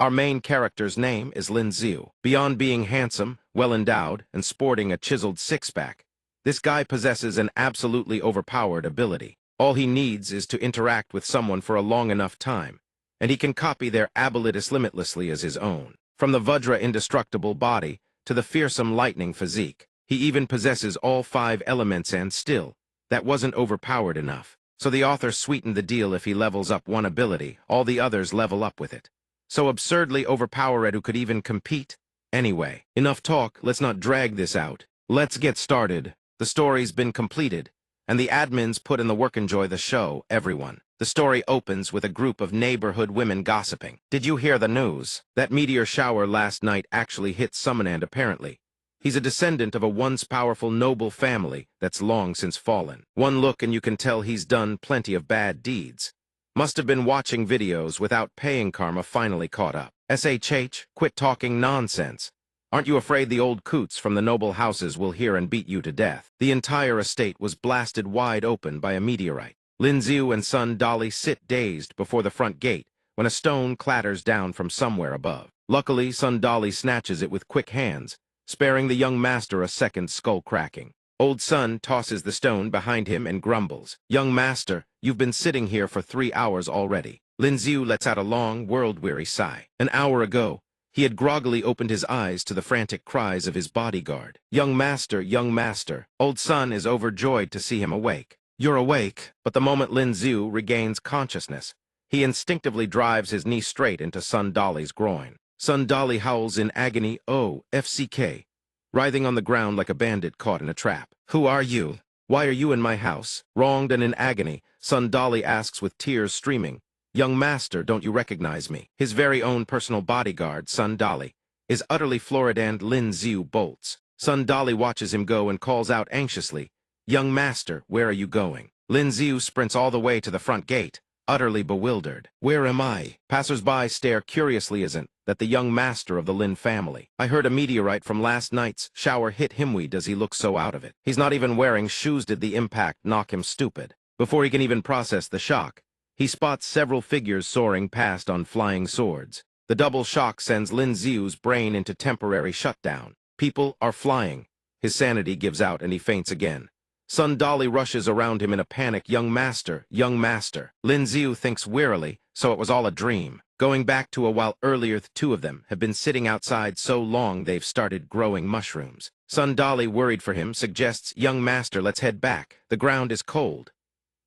Our main character's name is Lin Xiu. Beyond being handsome, well-endowed, and sporting a chiseled six-pack, this guy possesses an absolutely overpowered ability. All he needs is to interact with someone for a long enough time, and he can copy their abilities limitlessly as his own. From the Vajra indestructible body to the fearsome lightning physique, he even possesses all 5 elements, and still, that wasn't overpowered enough. So the author sweetened the deal: if he levels up one ability, all the others level up with it. So absurdly overpowered who could even compete? Anyway, enough talk, let's not drag this out. Let's get started. The story's been completed, and the admins put in the work. Enjoy the show, everyone. The story opens with a group of neighborhood women gossiping. Did you hear the news? That meteor shower last night actually hit Summonand apparently. He's a descendant of a once powerful noble family that's long since fallen. One look and you can tell he's done plenty of bad deeds. Must have been watching videos without paying. Karma finally caught up. SHH, quit talking nonsense. Aren't you afraid the old coots from the noble houses will hear and beat you to death? The entire estate was blasted wide open by a meteorite. Lin Xiu and son Dolly sit dazed before the front gate when a stone clatters down from somewhere above. Luckily, son Dolly snatches it with quick hands, sparing the young master a second skull cracking. Old son tosses the stone behind him and grumbles. Young master, you've been sitting here for 3 hours already. Lin Xiu lets out a long, world-weary sigh. An hour ago, he had groggily opened his eyes to the frantic cries of his bodyguard. Young master, young master. Old son is overjoyed to see him awake. You're awake, but the moment Lin Xiu regains consciousness, he instinctively drives his knee straight into son Dolly's groin. Son Dolly howls in agony, "Oh, FCK," writhing on the ground like a bandit caught in a trap. Who are you? Why are you in my house? Wronged and in agony, son Dolly asks with tears streaming, Young master, don't you recognize me? His very own personal bodyguard, son Dolly, is utterly floored and Lin Xiu bolts. Son Dolly watches him go and calls out anxiously, Young master, where are you going? Lin Xiu sprints all the way to the front gate, utterly bewildered. Where am I? Passers-by stare curiously. Isn't that the young master of the Lin family? I heard a meteorite from last night's shower hit him. Why does he look so out of it? He's not even wearing shoes. Did the impact knock him stupid? Before he can even process the shock, he spots several figures soaring past on flying swords. The double shock sends Lin Xiu's brain into temporary shutdown. People are flying. His sanity gives out and he faints again. Son Dolly rushes around him in a panic. Young master, young master. Lin Xiu thinks wearily, so it was all a dream. Going back to a while earlier, the two of them have been sitting outside so long they've started growing mushrooms. Son Dolly, worried for him, suggests, Young master, let's head back. The ground is cold.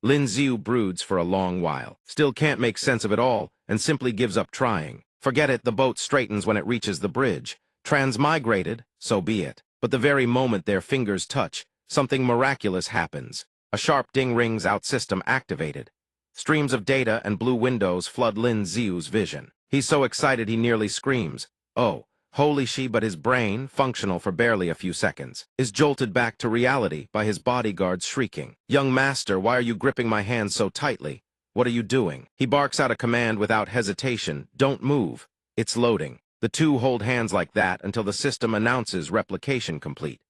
Lin Xiu broods for a long while, still can't make sense of it all, and simply gives up trying. Forget it, the boat straightens when it reaches the bridge. Transmigrated, so be it. But the very moment their fingers touch, something miraculous happens. A sharp ding rings out. System activated. Streams of data and blue windows flood Lin Xiu's vision. He's so excited he nearly screams. Oh, holy she! But his brain, functional for barely a few seconds, is jolted back to reality by his bodyguards shrieking. Young master, why are you gripping my hand so tightly? What are you doing? He barks out a command without hesitation. Don't move. It's loading. The two hold hands like that until the system announces replication complete.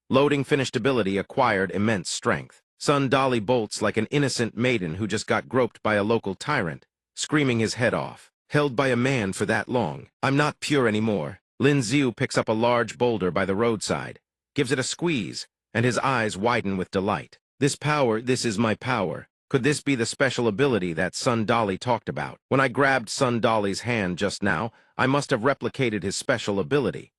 Loading finished. Ability acquired immense strength. Son Dolly bolts like an innocent maiden who just got groped by a local tyrant, screaming his head off. Held by a man for that long. I'm not pure anymore. Lin Xiu picks up a large boulder by the roadside, gives it a squeeze, and his eyes widen with delight. This power, this is my power. Could this be the special ability that son Dolly talked about? When I grabbed son Dolly's hand just now, I must have replicated his special ability.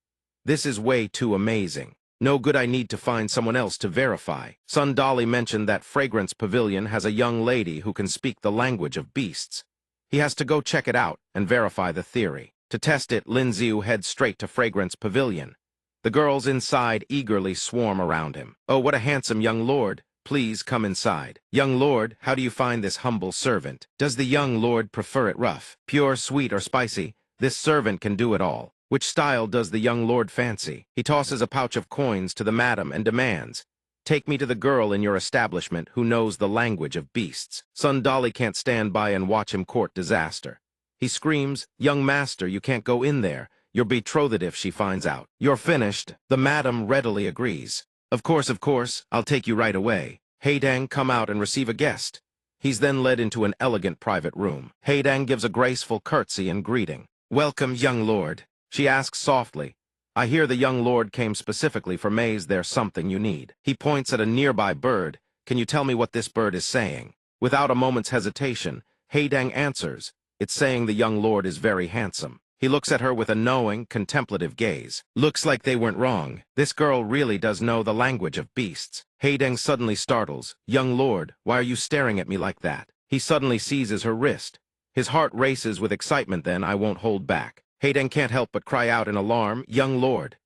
This is way too amazing. No good, I need to find someone else to verify. Son Dolly mentioned that Fragrance Pavilion has a young lady who can speak the language of beasts. He has to go check it out and verify the theory. To test it, Lin Xiu heads straight to Fragrance Pavilion. The girls inside eagerly swarm around him. Oh, what a handsome young lord. Please come inside. Young lord, how do you find this humble servant? Does the young lord prefer it rough, pure, sweet, or spicy? This servant can do it all. Which style does the young lord fancy? He tosses a pouch of coins to the madam and demands, Take me to the girl in your establishment who knows the language of beasts. Son Dolly can't stand by and watch him court disaster. He screams, Young master, you can't go in there. You're betrothed if she finds out. You're finished. The madam readily agrees. Of course, I'll take you right away. Haydang, come out and receive a guest. He's then led into an elegant private room. Haydang gives a graceful curtsy and greeting. "Welcome, young lord," she asks softly. I hear the young lord came specifically for Maze. There's something you need. He points at a nearby bird. Can you tell me what this bird is saying? Without a moment's hesitation, Haydang answers. It's saying the young lord is very handsome. He looks at her with a knowing, contemplative gaze. Looks like they weren't wrong. This girl really does know the language of beasts. Haydang suddenly startles. Young lord, why are you staring at me like that? He suddenly seizes her wrist. His heart races with excitement. Then I won't hold back. Haydang can't help but cry out in alarm, "Young lord!"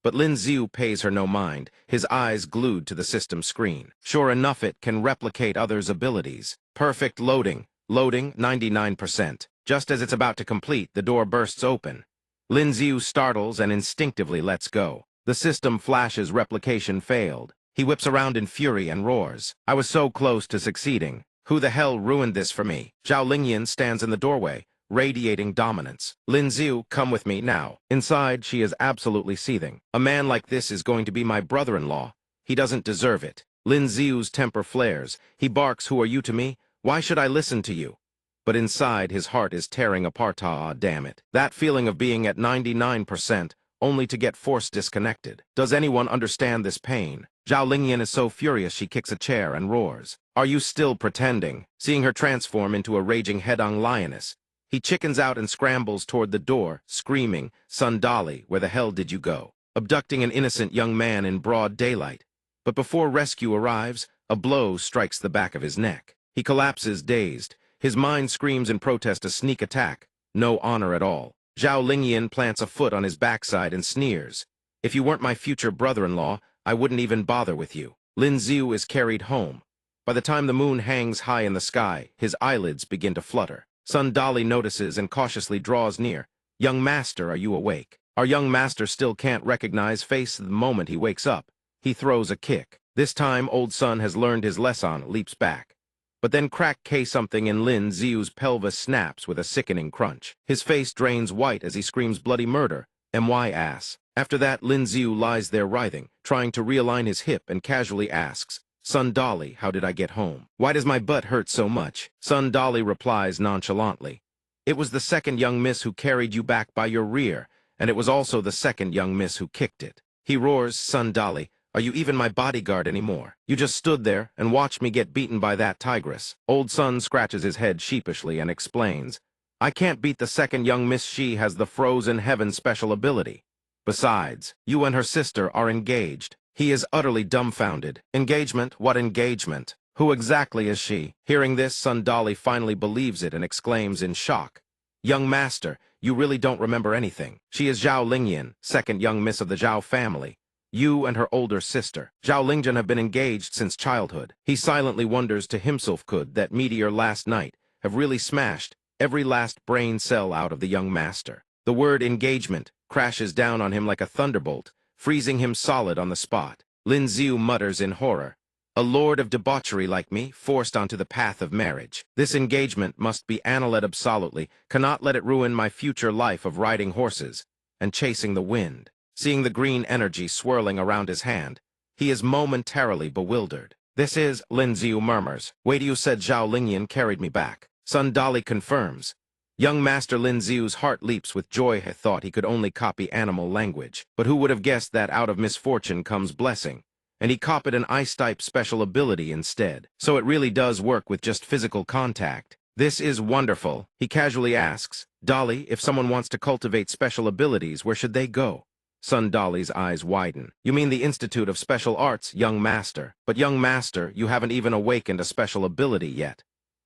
But Lin Xiu pays her no mind, his eyes glued to the system screen. Sure enough, it can replicate others' abilities. Perfect loading. Loading 99%. Just as it's about to complete, the door bursts open. Lin Xiu startles and instinctively lets go. The system flashes replication failed. He whips around in fury and roars. I was so close to succeeding. Who the hell ruined this for me? Zhao Lingyan stands in the doorway, radiating dominance. Lin Xiu, come with me now. Inside, she is absolutely seething. A man like this is going to be my brother-in-law. He doesn't deserve it. Lin Xiu's temper flares. He barks, "Who are you to me? Why should I listen to you?" But inside, his heart is tearing apart. Ah, damn it. That feeling of being at 99%, only to get force disconnected. Does anyone understand this pain? Zhao Lingyan is so furious she kicks a chair and roars. Are you still pretending? Seeing her transform into a raging headlong lioness, he chickens out and scrambles toward the door, screaming, "Son Dolly, where the hell did you go?" Abducting an innocent young man in broad daylight. But before rescue arrives, a blow strikes the back of his neck. He collapses dazed. His mind screams in protest a sneak attack. No honor at all. Zhao Lingyan plants a foot on his backside and sneers. If you weren't my future brother-in-law, I wouldn't even bother with you. Lin Xiu is carried home. By the time the moon hangs high in the sky, his eyelids begin to flutter. Son Dolly notices and cautiously draws near. Young master, are you awake? Our young master still can't recognize face the moment he wakes up. He throws a kick. This time, old son has learned his lesson, leaps back. But then crack something in Lin Xiu's pelvis snaps with a sickening crunch. His face drains white as he screams bloody murder. My ass. After that, Lin Xiu lies there writhing, trying to realign his hip and casually asks, "Son Dolly, how did I get home? Why does my butt hurt so much?" Son Dolly replies nonchalantly, "It was the second young miss who carried you back by your rear, and it was also the second young miss who kicked it." He roars, "Son Dolly, are you even my bodyguard anymore? You just stood there and watched me get beaten by that tigress." Old son scratches his head sheepishly and explains, "I can't beat the second young miss. She has the frozen heaven special ability. Besides, you and her sister are engaged." He is utterly dumbfounded. Engagement? What engagement? Who exactly is she? Hearing this, Son Dolly finally believes it and exclaims in shock, "Young master, you really don't remember anything. She is Zhao Lingyan, second young miss of the Zhao family. You and her older sister, Zhao Lingyan, have been engaged since childhood." He silently wonders to himself, could that meteor last night have really smashed every last brain cell out of the young master? The word engagement crashes down on him like a thunderbolt, freezing him solid on the spot. Lin Xiu mutters in horror, "A lord of debauchery like me, forced onto the path of marriage. This engagement must be annulled absolutely, cannot let it ruin my future life of riding horses and chasing the wind." Seeing the green energy swirling around his hand, he is momentarily bewildered. "This is," Lin Xiu murmurs. "Wait, you said Zhao Lingyan carried me back." Son Dolly confirms. Young Master Lin Xiu's heart leaps with joy. He thought he could only copy animal language, but who would have guessed that out of misfortune comes blessing? And he copied an ice-type special ability instead. So it really does work with just physical contact. This is wonderful. He casually asks, "Dolly, if someone wants to cultivate special abilities, where should they go?" Son Dolly's eyes widen. "You mean the Institute of Special Arts, young master. But young master, you haven't even awakened a special ability yet.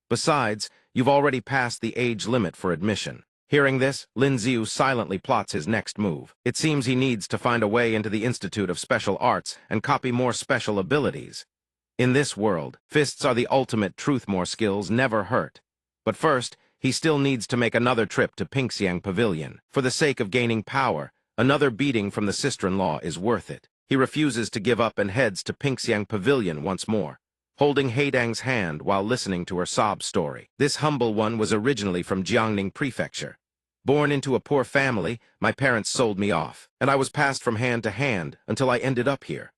Besides, you've already passed the age limit for admission." Hearing this, Lin Xiu silently plots his next move. It seems he needs to find a way into the Institute of Special Arts and copy more special abilities. In this world, fists are the ultimate truth. More skills never hurt. But first, he still needs to make another trip to Pingxiang Pavilion. For the sake of gaining power, another beating from the sister-in-law is worth it. He refuses to give up and heads to Pingxiang Pavilion once more, holding Haydang's hand while listening to her sob story. This humble one was originally from Jiangning Prefecture. Born into a poor family, my parents sold me off, and I was passed from hand to hand until I ended up here.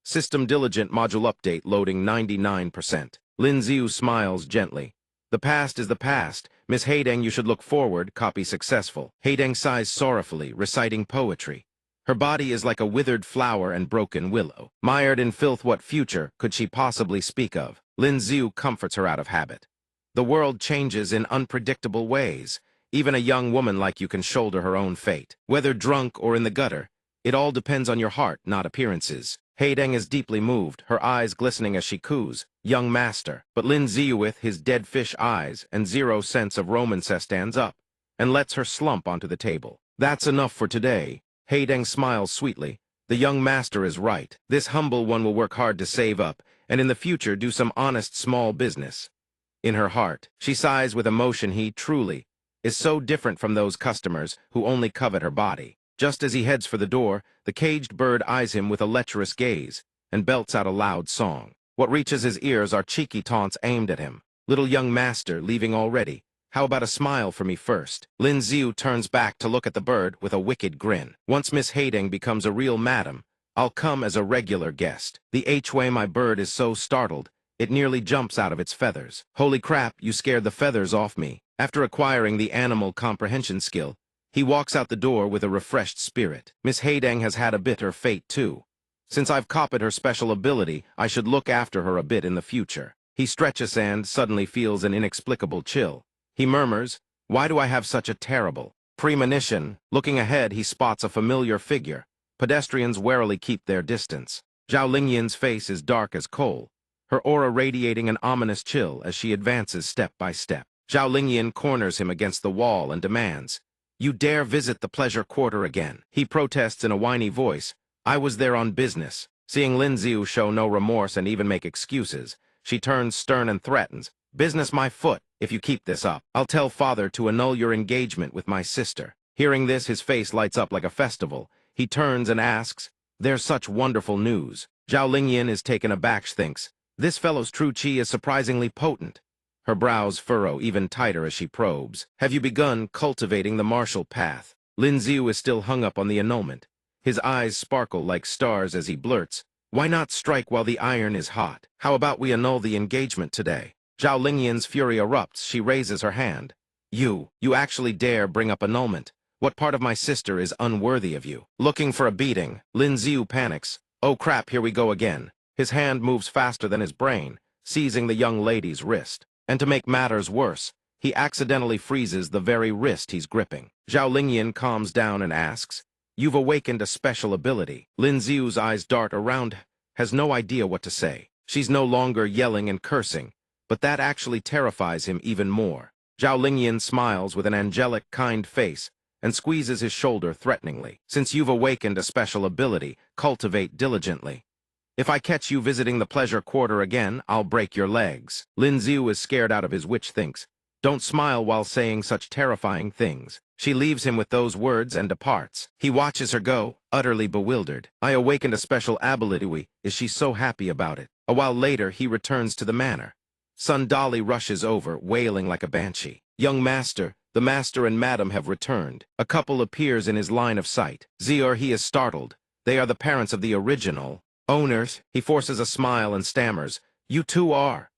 System diligent module update loading 99%. Lin Xiu smiles gently. The past is the past. Miss Haydeng, you should look forward, copy successful. Haydeng sighs sorrowfully, reciting poetry. Her body is like a withered flower and broken willow. Mired in filth, what future could she possibly speak of? Lin Xiu comforts her out of habit. The world changes in unpredictable ways. Even a young woman like you can shoulder her own fate. Whether drunk or in the gutter, it all depends on your heart, not appearances. Haydeng is deeply moved, her eyes glistening as she coos, "Young master." But Lin Xiu, with his dead fish eyes and zero sense of romance, stands up and lets her slump onto the table. "That's enough for today." Haydeng smiles sweetly. "The young master is right. This humble one will work hard to save up, and in the future do some honest small business." In her heart, she sighs with emotion. He truly is so different from those customers who only covet her body. Just as he heads for the door, the caged bird eyes him with a lecherous gaze and belts out a loud song. What reaches his ears are cheeky taunts aimed at him. "Little young master, leaving already? How about a smile for me first?" Lin Xiu turns back to look at the bird with a wicked grin. "Once Miss Haydeng becomes a real madam, I'll come as a regular guest." The H-way, my bird is so startled, it nearly jumps out of its feathers. "Holy crap, you scared the feathers off me." After acquiring the animal comprehension skill, he walks out the door with a refreshed spirit. Miss Haydeng has had a bitter fate too. Since I've copied her special ability, I should look after her a bit in the future. He stretches and suddenly feels an inexplicable chill. He murmurs, "Why do I have such a terrible premonition?" Looking ahead, he spots a familiar figure. Pedestrians warily keep their distance. Zhao Lingyan's face is dark as coal, her aura radiating an ominous chill as she advances step by step. Zhao Lingyan corners him against the wall and demands, "You dare visit the pleasure quarter again?" He protests in a whiny voice, "I was there on business." Seeing Lin Xiu show no remorse and even make excuses, she turns stern and threatens, "Business my foot. If you keep this up, I'll tell father to annul your engagement with my sister." Hearing this, his face lights up like a festival. He turns and asks, "There's such wonderful news." Zhao Lingyan is taken aback, thinks, "This fellow's true qi is surprisingly potent." Her brows furrow even tighter as she probes. "Have you begun cultivating the martial path?" Lin Xiu is still hung up on the annulment. His eyes sparkle like stars as he blurts, "Why not strike while the iron is hot? How about we annul the engagement today?" Zhao Lingyan's fury erupts. She raises her hand. You actually dare bring up annulment? What part of my sister is unworthy of you?" Looking for a beating, Lin Xiu panics. "Oh crap, here we go again." His hand moves faster than his brain, seizing the young lady's wrist. And to make matters worse, he accidentally freezes the very wrist he's gripping. Zhao Lingyan calms down and asks, "You've awakened a special ability." Lin Xiu's eyes dart around, has no idea what to say. She's no longer yelling and cursing, but that actually terrifies him even more. Zhao Lingyan smiles with an angelic, kind face and squeezes his shoulder threateningly. "Since you've awakened a special ability, cultivate diligently. If I catch you visiting the pleasure quarter again, I'll break your legs." Lin Xiu is scared out of his witch, thinks, "Don't smile while saying such terrifying things." She leaves him with those words and departs. He watches her go, utterly bewildered. "I awakened a special ability. Is she so happy about it?" A while later, he returns to the manor. Sun Dolly rushes over, wailing like a banshee. "Young master, the master and madam have returned." A couple appears in his line of sight. Zior, he is startled. They are the parents of the original owners. He forces a smile and stammers, "You two are."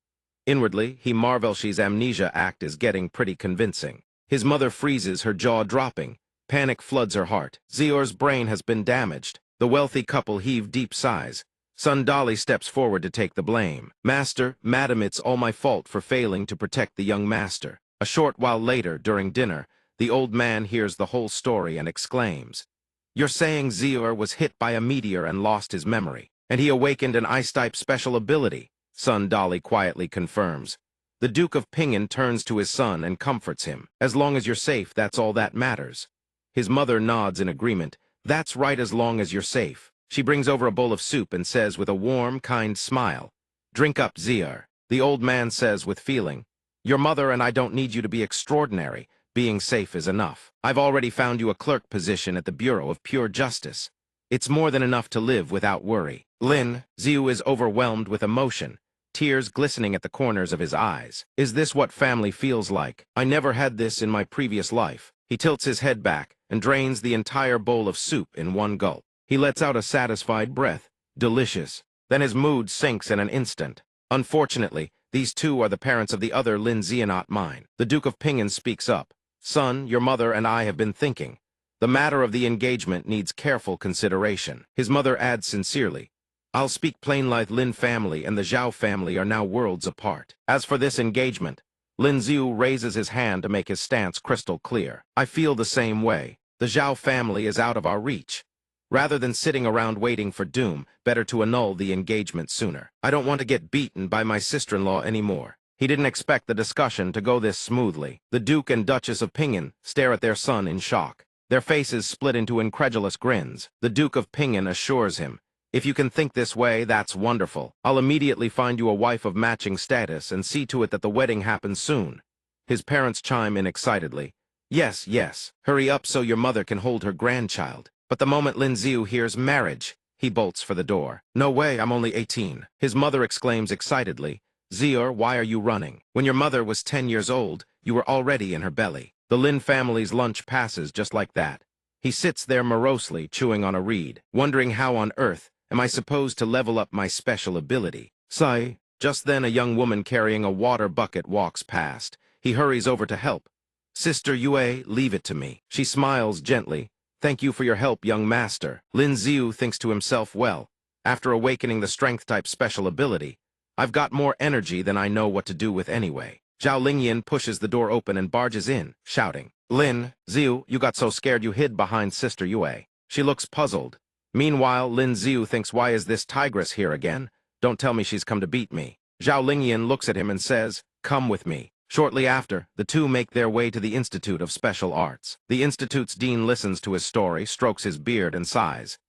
Inwardly, he marvels his amnesia act is getting pretty convincing. His mother freezes, her jaw dropping. Panic floods her heart. Zior's brain has been damaged. The wealthy couple heave deep sighs. Sun Dolly steps forward to take the blame. "Master, madam, it's all my fault for failing to protect the young master." A short while later, during dinner, the old man hears the whole story and exclaims, "You're saying Zior was hit by a meteor and lost his memory, and he awakened an ice-type special ability?" Sun Dolly quietly confirms. The Duke of Ping'an turns to his son and comforts him. "As long as you're safe, that's all that matters." His mother nods in agreement. "That's right, as long as you're safe." She brings over a bowl of soup and says with a warm, kind smile, "Drink up, Zior." The old man says with feeling, "Your mother and I don't need you to be extraordinary. Being safe is enough. I've already found you a clerk position at the Bureau of Pure Justice. It's more than enough to live without worry." Lin Xiu is overwhelmed with emotion, tears glistening at the corners of his eyes. "Is this what family feels like? I never had this in my previous life." He tilts his head back and drains the entire bowl of soup in one gulp. He lets out a satisfied breath. Delicious. Then his mood sinks in an instant. Unfortunately, These two are the parents of the other Lin Zi, not mine. The Duke of Pingen speaks up. Son, your mother and I have been thinking. The matter of the engagement needs careful consideration. His mother adds sincerely, I'll speak plain, like Lin family and the Zhao family are now worlds apart. As for this engagement, Lin Zi raises his hand to make his stance crystal clear. I feel the same way. The Zhao family is out of our reach. Rather than sitting around waiting for doom, better to annul the engagement sooner. I don't want to get beaten by my sister-in-law anymore. He didn't expect the discussion to go this smoothly. The Duke and Duchess of Pingen stare at their son in shock. Their faces split into incredulous grins. The Duke of Pingen assures him, if you can think this way, that's wonderful. I'll immediately find you a wife of matching status and see to it that the wedding happens soon. His parents chime in excitedly. Yes, yes. Hurry up so your mother can hold her grandchild. But the moment Lin Zi hears marriage, he bolts for the door. No way, I'm only 18. His mother exclaims excitedly, Zier, why are you running? When your mother was 10 years old, you were already in her belly. The Lin family's lunch passes just like that. He sits there morosely chewing on a reed, wondering how on earth am I supposed to level up my special ability. Sigh. Just then a young woman carrying a water bucket walks past. He hurries over to help. Sister Yue, leave it to me. She smiles gently. Thank you for your help, young master. Lin Zi thinks to himself, well, after awakening the strength-type special ability, I've got more energy than I know what to do with anyway. Zhao Lingyan pushes the door open and barges in, shouting, Lin Zi, you got so scared you hid behind Sister Yue. She looks puzzled. Meanwhile, Lin Zi thinks, why is this tigress here again? Don't tell me she's come to beat me. Zhao Lingyan looks at him and says, come with me. Shortly after, the two make their way to the Institute of Special Arts. The Institute's dean listens to his story, strokes his beard, and sighs.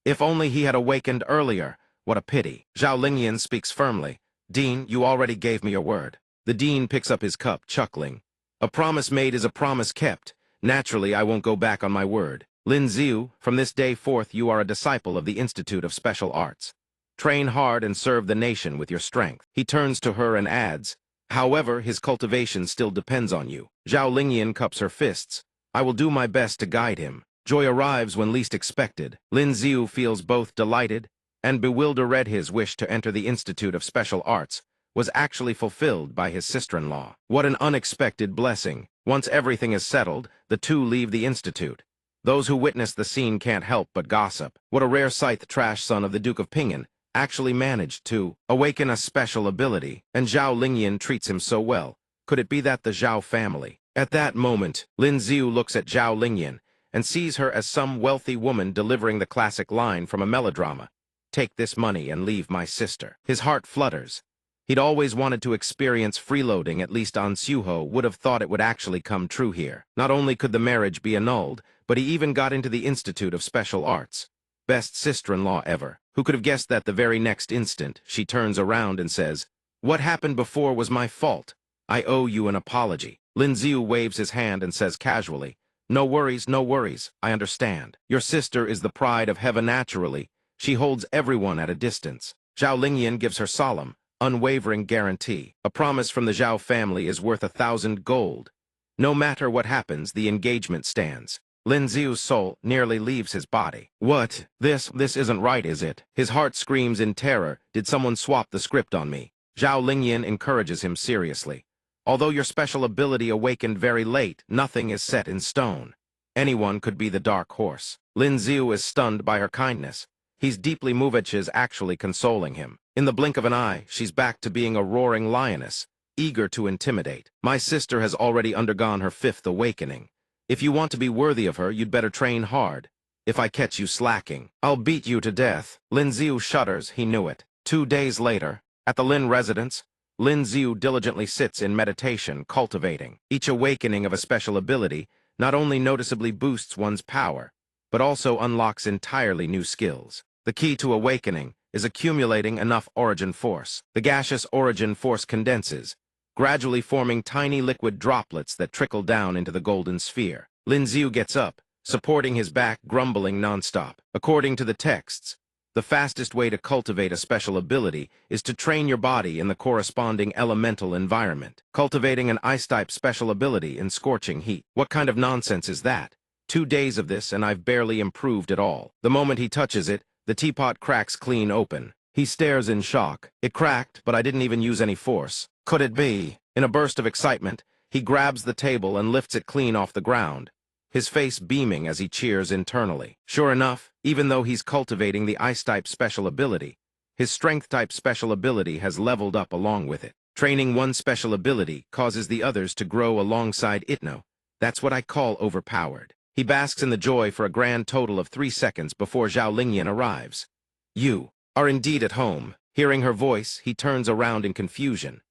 If only he had awakened earlier. What a pity. Zhao Lingyan speaks firmly. Dean, you already gave me your word. The dean picks up his cup, chuckling. A promise made is a promise kept. Naturally, I won't go back on my word. Lin Zi, from this day forth you are a disciple of the Institute of Special Arts. Train hard and serve the nation with your strength. He turns to her and adds, however, his cultivation still depends on you. Zhao Lingyan cups her fists. I will do my best to guide him. Joy arrives when least expected. Lin Zi feels both delighted and bewildered. His wish to enter the Institute of Special Arts was actually fulfilled by his sister-in-law. What an unexpected blessing. Once everything is settled, the two leave the institute. Those who witness the scene can't help but gossip. What a rare sight the trash son of the Duke of Pingen actually managed to awaken a special ability, and Zhao Lingyan treats him so well. Could it be that the Zhao family? At that moment, Lin Zi looks at Zhao Lingyan and sees her as some wealthy woman delivering the classic line from a melodrama. Take this money and leave my sister. His heart flutters. He'd always wanted to experience freeloading, at least An Suho would have thought it would actually come true here. Not only could the marriage be annulled, but he even got into the Institute of Special Arts. Best sister-in-law ever. Who could have guessed that the very next instant, she turns around and says, what happened before was my fault. I owe you an apology. Lin Zi waves his hand and says casually, no worries, I understand. Your sister is the pride of heaven naturally. She holds everyone at a distance. Zhao Lingyan gives her solemn, unwavering guarantee. A promise from the Zhao family is worth 1,000 gold. No matter what happens, the engagement stands. Lin Zi's soul nearly leaves his body. What? This isn't right, is it? His heart screams in terror. Did someone swap the script on me? Zhao Lingyan encourages him seriously. Although your special ability awakened very late, nothing is set in stone. Anyone could be the dark horse. Lin Zi is stunned by her kindness. He's deeply moved. She's actually consoling him. In the blink of an eye, she's back to being a roaring lioness, eager to intimidate. My sister has already undergone her 5th awakening. If you want to be worthy of her, you'd better train hard. If I catch you slacking, I'll beat you to death. Lin Zi shudders. He knew it. 2 days later, at the Lin residence, Lin Zi diligently sits in meditation, cultivating. Each awakening of a special ability not only noticeably boosts one's power, but also unlocks entirely new skills. The key to awakening is accumulating enough origin force. The gaseous origin force condenses, gradually forming tiny liquid droplets that trickle down into the golden sphere. Lin Zi gets up, supporting his back, grumbling nonstop. According to the texts, the fastest way to cultivate a special ability is to train your body in the corresponding elemental environment. Cultivating an ice-type special ability in scorching heat. What kind of nonsense is that? 2 days of this and I've barely improved at all. The moment he touches it, the teapot cracks clean open. He stares in shock. It cracked, but I didn't even use any force. Could it be? In a burst of excitement, he grabs the table and lifts it clean off the ground, his face beaming as he cheers internally. Sure enough, even though he's cultivating the Ice-type special ability, his Strength-type special ability has leveled up along with it. Training one special ability causes the others to grow alongside it. No, that's what I call overpowered. He basks in the joy for a grand total of 3 seconds before Zhao Lingyan arrives. You are indeed at home. Hearing her voice, he turns around in confusion.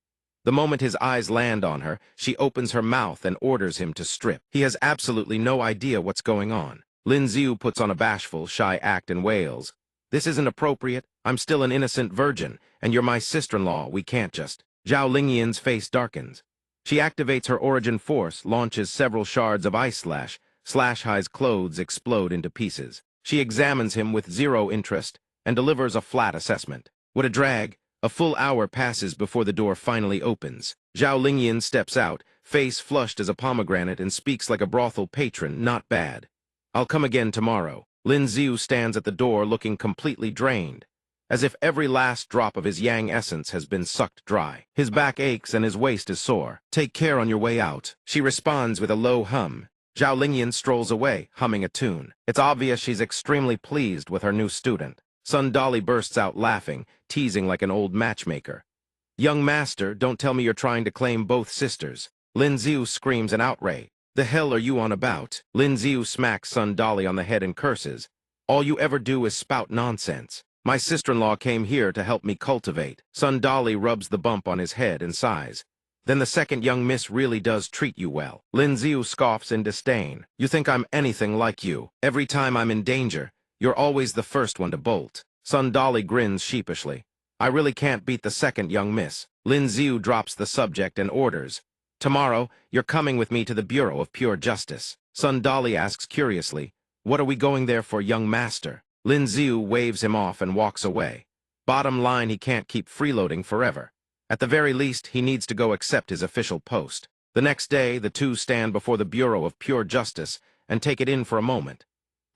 The moment his eyes land on her, she opens her mouth and orders him to strip. He has absolutely no idea what's going on. Lin Xiu puts on a bashful, shy act and wails. This isn't appropriate. I'm still an innocent virgin, and you're my sister-in-law. We can't just... Zhao Lingyan's face darkens. She activates her origin force, launches several shards of ice slash. Slash-High's clothes explode into pieces. She examines him with zero interest and delivers a flat assessment. What a drag. A full hour passes before the door finally opens. Zhao Lingyan steps out, face flushed as a pomegranate, and speaks like a brothel patron. Not bad. I'll come again tomorrow. Lin Xiu stands at the door looking completely drained, as if every last drop of his yang essence has been sucked dry. His back aches and his waist is sore. Take care on your way out. She responds with a low hum. Zhao Lingyan strolls away, humming a tune. It's obvious she's extremely pleased with her new student. Sun Dolly bursts out laughing, teasing like an old matchmaker. Young master, don't tell me you're trying to claim both sisters. Lin Xiu screams in outrage. The hell are you on about? Lin Xiu smacks Sun Dolly on the head and curses. All you ever do is spout nonsense. My sister-in-law came here to help me cultivate. Sun Dolly rubs the bump on his head and sighs. Then the second young miss really does treat you well. Lin Xiu scoffs in disdain. You think I'm anything like you. Every time I'm in danger, you're always the first one to bolt. Sun Dolly grins sheepishly. I really can't beat the second young miss. Lin Xiu drops the subject and orders. Tomorrow, you're coming with me to the Bureau of Pure Justice. Sun Dolly asks curiously, what are we going there for, young master? Lin Xiu waves him off and walks away. Bottom line, he can't keep freeloading forever. At the very least, he needs to go accept his official post. The next day, the two stand before the Bureau of Pure Justice and take it in for a moment.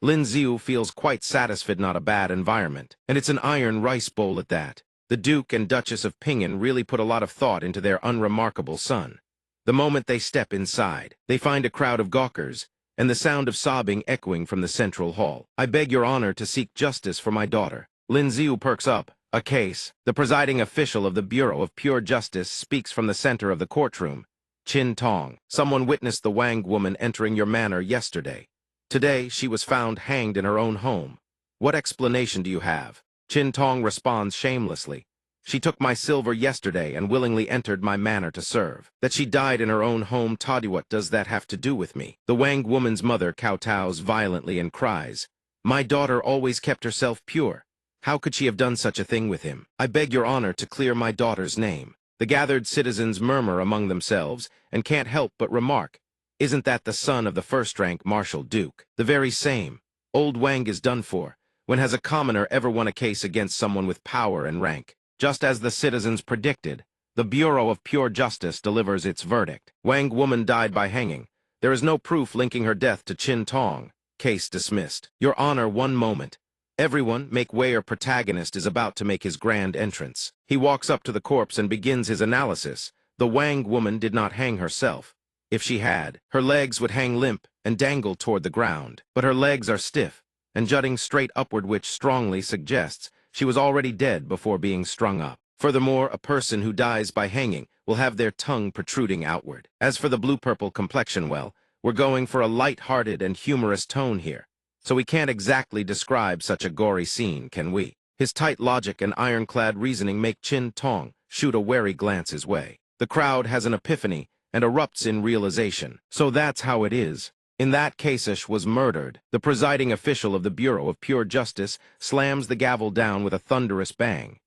Lin Xiu feels quite satisfied. Not a bad environment, and it's an iron rice bowl at that. The Duke and Duchess of Pingan really put a lot of thought into their unremarkable son. The moment they step inside, they find a crowd of gawkers, and the sound of sobbing echoing from the central hall. I beg your honor to seek justice for my daughter. Lin Xiu perks up. A case. The presiding official of the Bureau of Pure Justice speaks from the center of the courtroom. Qin Tong, someone witnessed the Wang woman entering your manor yesterday. Today, she was found hanged in her own home. What explanation do you have? Qin Tong responds shamelessly. She took my silver yesterday and willingly entered my manor to serve. That she died in her own home, Toddy, what does that have to do with me? The Wang woman's mother kowtows violently and cries, my daughter always kept herself pure. How could she have done such a thing with him? I beg your honor to clear my daughter's name. The gathered citizens murmur among themselves and can't help but remark, isn't that the son of the first-rank Marshal Duke? The very same. Old Wang is done for. When has a commoner ever won a case against someone with power and rank? Just as the citizens predicted, the Bureau of Pure Justice delivers its verdict. Wang woman died by hanging. There is no proof linking her death to Qin Tong. Case dismissed. Your Honor, one moment. Everyone, make way, or protagonist is about to make his grand entrance. He walks up to the corpse and begins his analysis. The Wang woman did not hang herself. If she had, her legs would hang limp and dangle toward the ground. But her legs are stiff and jutting straight upward, which strongly suggests she was already dead before being strung up. Furthermore, a person who dies by hanging will have their tongue protruding outward. As for the blue-purple complexion, well, we're going for a light-hearted and humorous tone here, so we can't exactly describe such a gory scene, can we? His tight logic and ironclad reasoning make Qin Tong shoot a wary glance his way. The crowd has an epiphany and erupts in realization. So that's how it is. In that Kasish was murdered. The presiding official of the Bureau of Pure Justice slams the gavel down with a thunderous bang.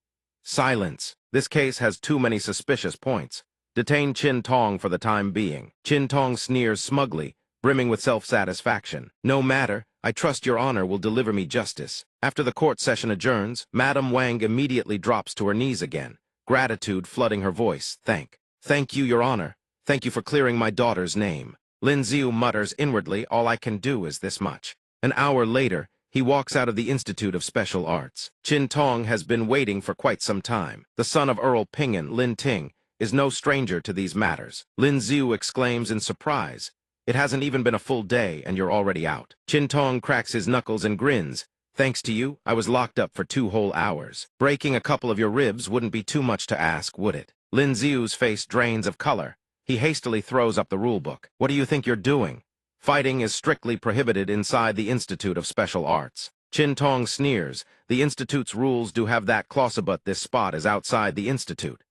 Silence. This case has too many suspicious points. Detain Qin Tong for the time being. Qin Tong sneers smugly, brimming with self-satisfaction. No matter, I trust your honor will deliver me justice. After the court session adjourns, Madame Wang immediately drops to her knees again, gratitude flooding her voice. Thank you, your honor. Thank you for clearing my daughter's name. Lin Xiu mutters inwardly, all I can do is this much. An hour later, he walks out of the Institute of Special Arts. Qin Tong has been waiting for quite some time. The son of Earl Pingan, Lin Ting, is no stranger to these matters. Lin Xiu exclaims in surprise. It hasn't even been a full day, and you're already out. Qin Tong cracks his knuckles and grins. Thanks to you, I was locked up for 2 whole hours. Breaking a couple of your ribs wouldn't be too much to ask, would it? Lin Xiu's face drains of color. He hastily throws up the rulebook. What do you think you're doing? Fighting is strictly prohibited inside the Institute of Special Arts. Qin Tong sneers. The Institute's rules do have that clause, but this spot is outside the Institute.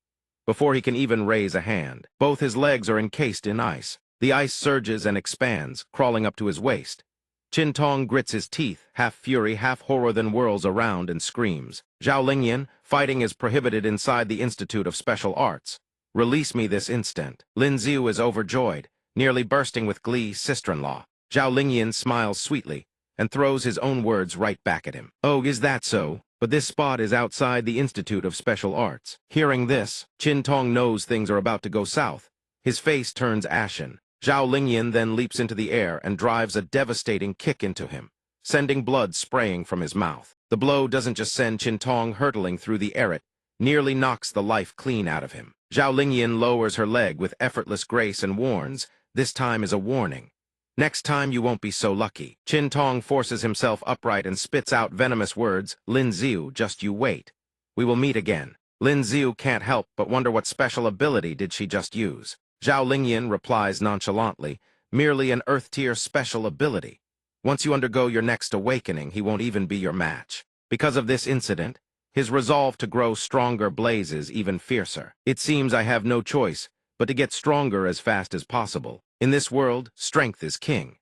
Before he can even raise a hand, both his legs are encased in ice. The ice surges and expands, crawling up to his waist. Qin Tong grits his teeth, half fury, half horror, then whirls around and screams. Zhao Lingyan, fighting is prohibited inside the Institute of Special Arts. Release me this instant. Lin Xiu is overjoyed, nearly bursting with glee. Sister-in-law. Zhao Lingyan smiles sweetly and throws his own words right back at him. Oh, is that so? But this spot is outside the Institute of Special Arts. Hearing this, Qin Tong knows things are about to go south. His face turns ashen. Zhao Lingyan then leaps into the air and drives a devastating kick into him, sending blood spraying from his mouth. The blow doesn't just send Qin Tong hurtling through the air, it nearly knocks the life clean out of him. Zhao Lingyan lowers her leg with effortless grace and warns, this time is a warning. Next time you won't be so lucky. Qin Tong forces himself upright and spits out venomous words. Lin Xiu, just you wait. We will meet again. Lin Xiu can't help but wonder what special ability did she just use. Zhao Lingyan replies nonchalantly, merely an Earth-tier special ability. Once you undergo your next awakening, he won't even be your match. Because of this incident, his resolve to grow stronger blazes even fiercer. It seems I have no choice but to get stronger as fast as possible. In this world, strength is king.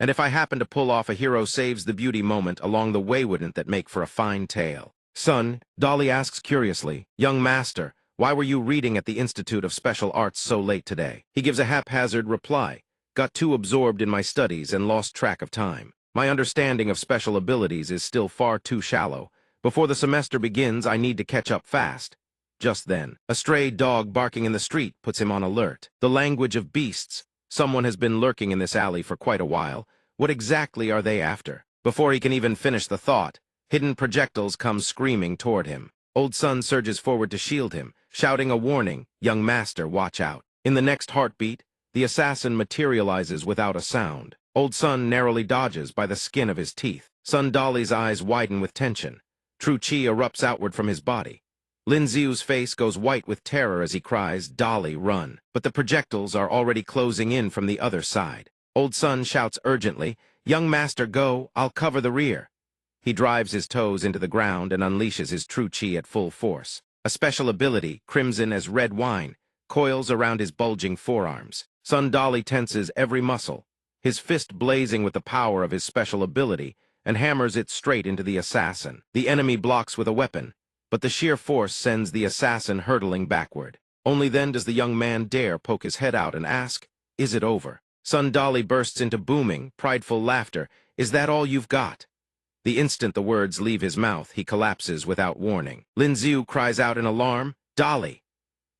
And if I happen to pull off a hero saves the beauty moment along the way, wouldn't that make for a fine tale? Son, Dolly asks curiously, young master, why were you reading at the Institute of Special Arts so late today? He gives a haphazard reply. Got too absorbed in my studies and lost track of time. My understanding of special abilities is still far too shallow. Before the semester begins, I need to catch up fast. Just then, a stray dog barking in the street puts him on alert. The language of beasts. Someone has been lurking in this alley for quite a while. What exactly are they after? Before he can even finish the thought, hidden projectiles come screaming toward him. Old Sun surges forward to shield him, shouting a warning, young master, watch out. In the next heartbeat, the assassin materializes without a sound. Old Sun narrowly dodges by the skin of his teeth. Sun Dolly's eyes widen with tension. True chi erupts outward from his body. Lin Xiu's face goes white with terror as he cries, Dolly, run. But the projectiles are already closing in from the other side. Old Sun shouts urgently, young master, go, I'll cover the rear. He drives his toes into the ground and unleashes his true chi at full force. A special ability, crimson as red wine, coils around his bulging forearms. Sun Dolly tenses every muscle, his fist blazing with the power of his special ability, and hammers it straight into the assassin. The enemy blocks with a weapon, but the sheer force sends the assassin hurtling backward. Only then does the young man dare poke his head out and ask, is it over? Sun Dolly bursts into booming, prideful laughter. Is that all you've got? The instant the words leave his mouth, he collapses without warning. Lin Xiu cries out in alarm, Dolly!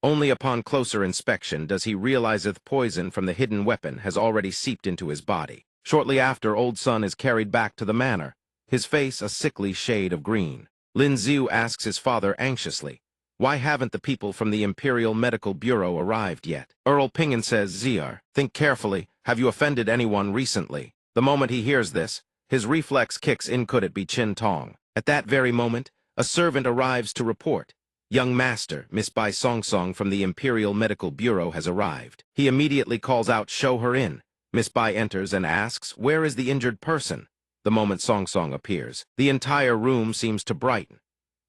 Only upon closer inspection does he realize that poison from the hidden weapon has already seeped into his body. Shortly after, Old Sun is carried back to the manor, his face a sickly shade of green. Lin Xiu asks his father anxiously, why haven't the people from the Imperial Medical Bureau arrived yet? Earl Pingan says, Ziar, think carefully, have you offended anyone recently? The moment he hears this, his reflex kicks in. Could it be Qin Tong? At that very moment, a servant arrives to report. Young master, Miss Bai Song Song from the Imperial Medical Bureau has arrived. He immediately calls out, show her in. Miss Bai enters and asks, where is the injured person? The moment Song Song appears, the entire room seems to brighten.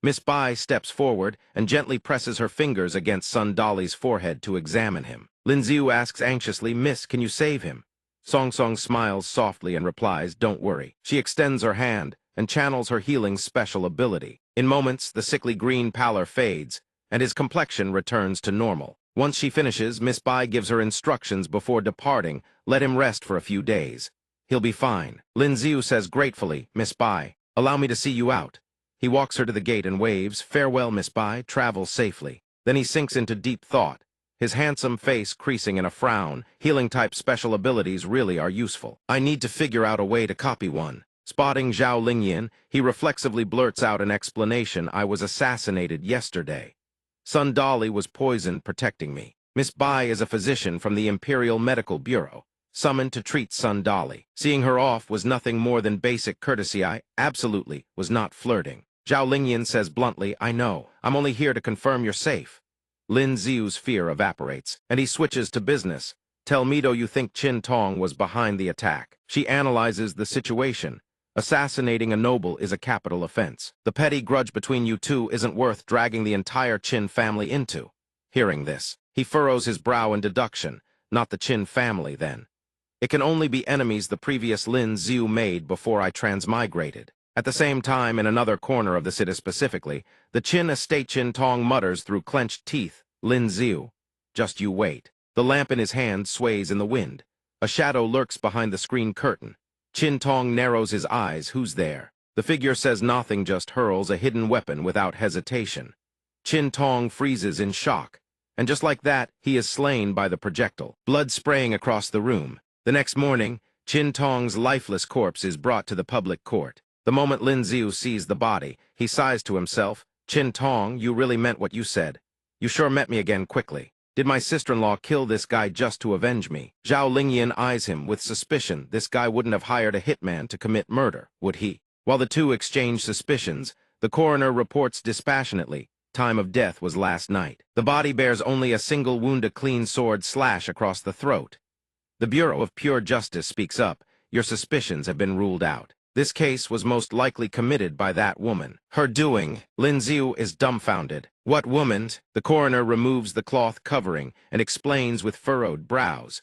Miss Bai steps forward and gently presses her fingers against Sun Dolly's forehead to examine him. Lin Xiu asks anxiously, Miss, can you save him? Song Song smiles softly and replies, don't worry. She extends her hand and channels her healing special ability. In moments, the sickly green pallor fades, and his complexion returns to normal. Once she finishes, Miss Bai gives her instructions before departing, let him rest for a few days. He'll be fine. Lin Xiu says gratefully, Miss Bai, allow me to see you out. He walks her to the gate and waves, farewell, Miss Bai, travel safely. Then he sinks into deep thought, his handsome face creasing in a frown. Healing-type special abilities really are useful. I need to figure out a way to copy one. Spotting Zhao Lingyan, he reflexively blurts out an explanation, I was assassinated yesterday. Son Dolly was poisoned protecting me. Miss Bai is a physician from the Imperial Medical Bureau, summoned to treat Son Dolly. Seeing her off was nothing more than basic courtesy. I absolutely was not flirting. Zhao Lingyan says bluntly, I know. I'm only here to confirm you're safe. Lin Xiu's fear evaporates, and he switches to business. Tell Mido you think Qin Tong was behind the attack. She analyzes the situation. Assassinating a noble is a capital offense. The petty grudge between you two isn't worth dragging the entire Qin family into. Hearing this, he furrows his brow in deduction. Not the Qin family, then. It can only be enemies the previous Lin Xiu made before I transmigrated. At the same time, in another corner of the city specifically, the Qin estate Qin Tong mutters through clenched teeth, Lin Xiu. Just you wait. The lamp in his hand sways in the wind. A shadow lurks behind the screen curtain. Qin Tong narrows his eyes. Who's there? The figure says nothing, just hurls a hidden weapon without hesitation. Qin Tong freezes in shock. And just like that, he is slain by the projectile, blood spraying across the room. The next morning, Qin Tong's lifeless corpse is brought to the public court. The moment Lin Xiu sees the body, he sighs to himself, Qin Tong, you really meant what you said. You sure met me again quickly. Did my sister-in-law kill this guy just to avenge me? Zhao Lingyan eyes him with suspicion. This guy wouldn't have hired a hitman to commit murder, would he? While the two exchange suspicions, the coroner reports dispassionately, time of death was last night. The body bears only a single wound, a clean sword slash across the throat. The Bureau of Pure Justice speaks up. Your suspicions have been ruled out. This case was most likely committed by that woman. Her doing. Lin Xiu is dumbfounded. What woman? The coroner removes the cloth covering and explains with furrowed brows.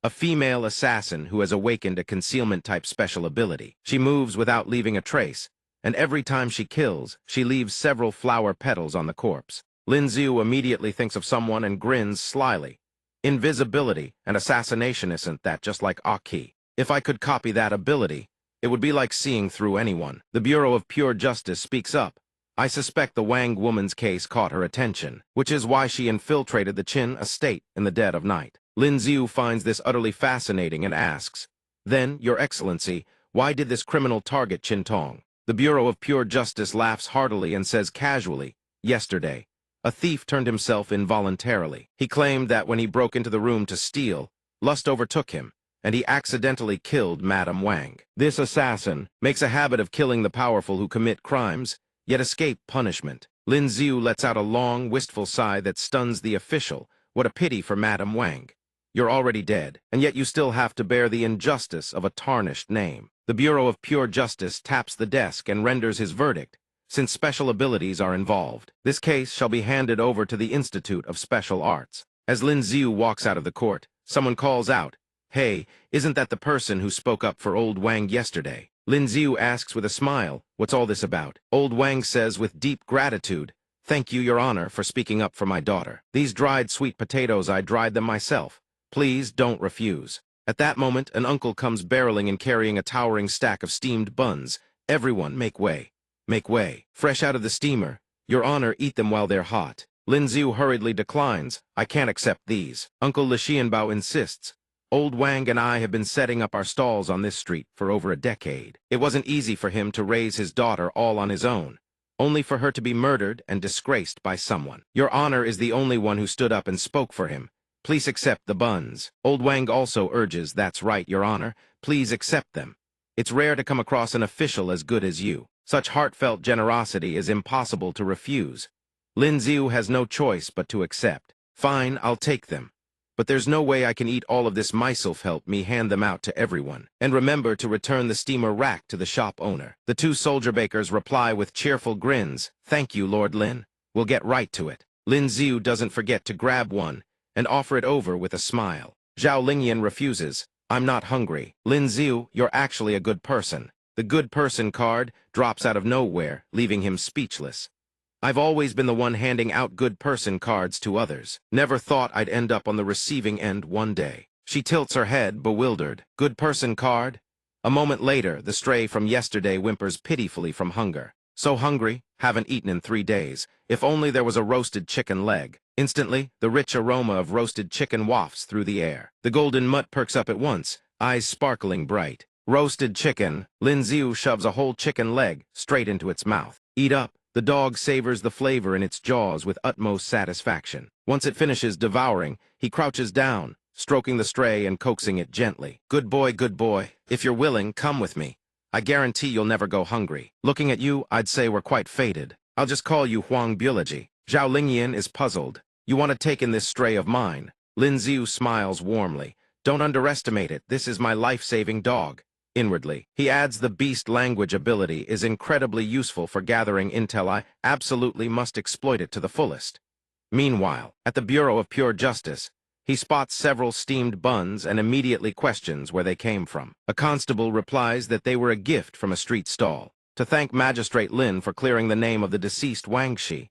A female assassin who has awakened a concealment-type special ability. She moves without leaving a trace, and every time she kills, she leaves several flower petals on the corpse. Lin Xiu immediately thinks of someone and grins slyly. Invisibility and assassination, isn't that just like Aki? If I could copy that ability, it would be like seeing through anyone. The Bureau of Pure Justice speaks up. I suspect the Wang woman's case caught her attention, which is why she infiltrated the Qin estate in the dead of night. Lin Xiu finds this utterly fascinating and asks, Then, Your Excellency, why did this criminal target Qin Tong? The Bureau of Pure Justice laughs heartily and says casually, Yesterday, a thief turned himself involuntarily. He claimed that when he broke into the room to steal, lust overtook him, and he accidentally killed Madame Wang. This assassin makes a habit of killing the powerful who commit crimes, yet escape punishment. Lin Xiu lets out a long, wistful sigh that stuns the official. What a pity for Madame Wang. You're already dead, and yet you still have to bear the injustice of a tarnished name. The Bureau of Pure Justice taps the desk and renders his verdict. Since special abilities are involved, this case shall be handed over to the Institute of Special Arts. As Lin Xiu walks out of the court, someone calls out, Hey, isn't that the person who spoke up for old Wang yesterday? Lin Xiu asks with a smile, What's all this about? Old Wang says with deep gratitude, Thank you, Your Honor, for speaking up for my daughter. These dried sweet potatoes, I dried them myself. Please don't refuse. At that moment, an uncle comes barreling and carrying a towering stack of steamed buns. Everyone, make way. Make way. Fresh out of the steamer. Your Honor, eat them while they're hot. Lin Xiu hurriedly declines. I can't accept these. Uncle Le Xianbao insists. Old Wang and I have been setting up our stalls on this street for over a decade. It wasn't easy for him to raise his daughter all on his own, only for her to be murdered and disgraced by someone. Your Honor is the only one who stood up and spoke for him. Please accept the buns. Old Wang also urges, That's right, Your Honor. Please accept them. It's rare to come across an official as good as you. Such heartfelt generosity is impossible to refuse. Lin Xiu has no choice but to accept. Fine, I'll take them. But there's no way I can eat all of this myself. Help me hand them out to everyone. And remember to return the steamer rack to the shop owner. The two soldier bakers reply with cheerful grins. Thank you, Lord Lin. We'll get right to it. Lin Xiu doesn't forget to grab one and offer it over with a smile. Zhao Lingyan refuses. I'm not hungry. Lin Xiu, you're actually a good person. The good person card drops out of nowhere, leaving him speechless. I've always been the one handing out good person cards to others. Never thought I'd end up on the receiving end one day. She tilts her head, bewildered. Good person card? A moment later, the stray from yesterday whimpers pitifully from hunger. So hungry, haven't eaten in 3 days. If only there was a roasted chicken leg. Instantly, the rich aroma of roasted chicken wafts through the air. The golden mutt perks up at once, eyes sparkling bright. Roasted chicken. Lin Xiu shoves a whole chicken leg straight into its mouth. Eat up. The dog savors the flavor in its jaws with utmost satisfaction. Once it finishes devouring, he crouches down, stroking the stray and coaxing it gently. Good boy, good boy. If you're willing, come with me. I guarantee you'll never go hungry. Looking at you, I'd say we're quite fated. I'll just call you Huang Biology. Zhao Lingyan is puzzled. You want to take in this stray of mine? Lin Xiu smiles warmly. Don't underestimate it. This is my life-saving dog. Inwardly, he adds the beast language ability is incredibly useful for gathering intel. I absolutely must exploit it to the fullest. Meanwhile, at the Bureau of Pure Justice, he spots several steamed buns and immediately questions where they came from. A constable replies that they were a gift from a street stall, to thank Magistrate Lin for clearing the name of the deceased Wang Shi.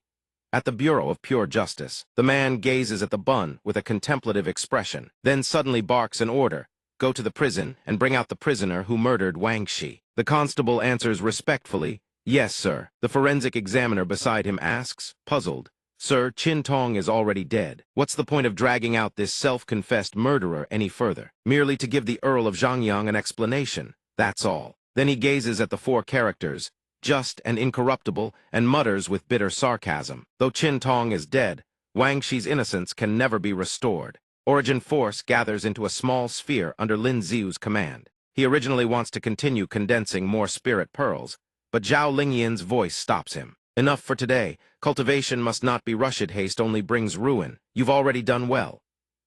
At the Bureau of Pure Justice, the man gazes at the bun with a contemplative expression, then suddenly barks an order. Go to the prison and bring out the prisoner who murdered Wang Shi. The constable answers respectfully, yes, sir. The forensic examiner beside him asks, puzzled, Sir, Qin Tong is already dead. What's the point of dragging out this self-confessed murderer any further? Merely to give the Earl of Zhangyang an explanation. That's all. Then he gazes at the four characters, just and incorruptible, and mutters with bitter sarcasm. Though Qin Tong is dead, Wang Shi's innocence can never be restored. Origin Force gathers into a small sphere under Lin Xiu's command. He originally wants to continue condensing more spirit pearls, but Zhao Lingyan's voice stops him. Enough for today. Cultivation must not be rushed. Haste only brings ruin. You've already done well.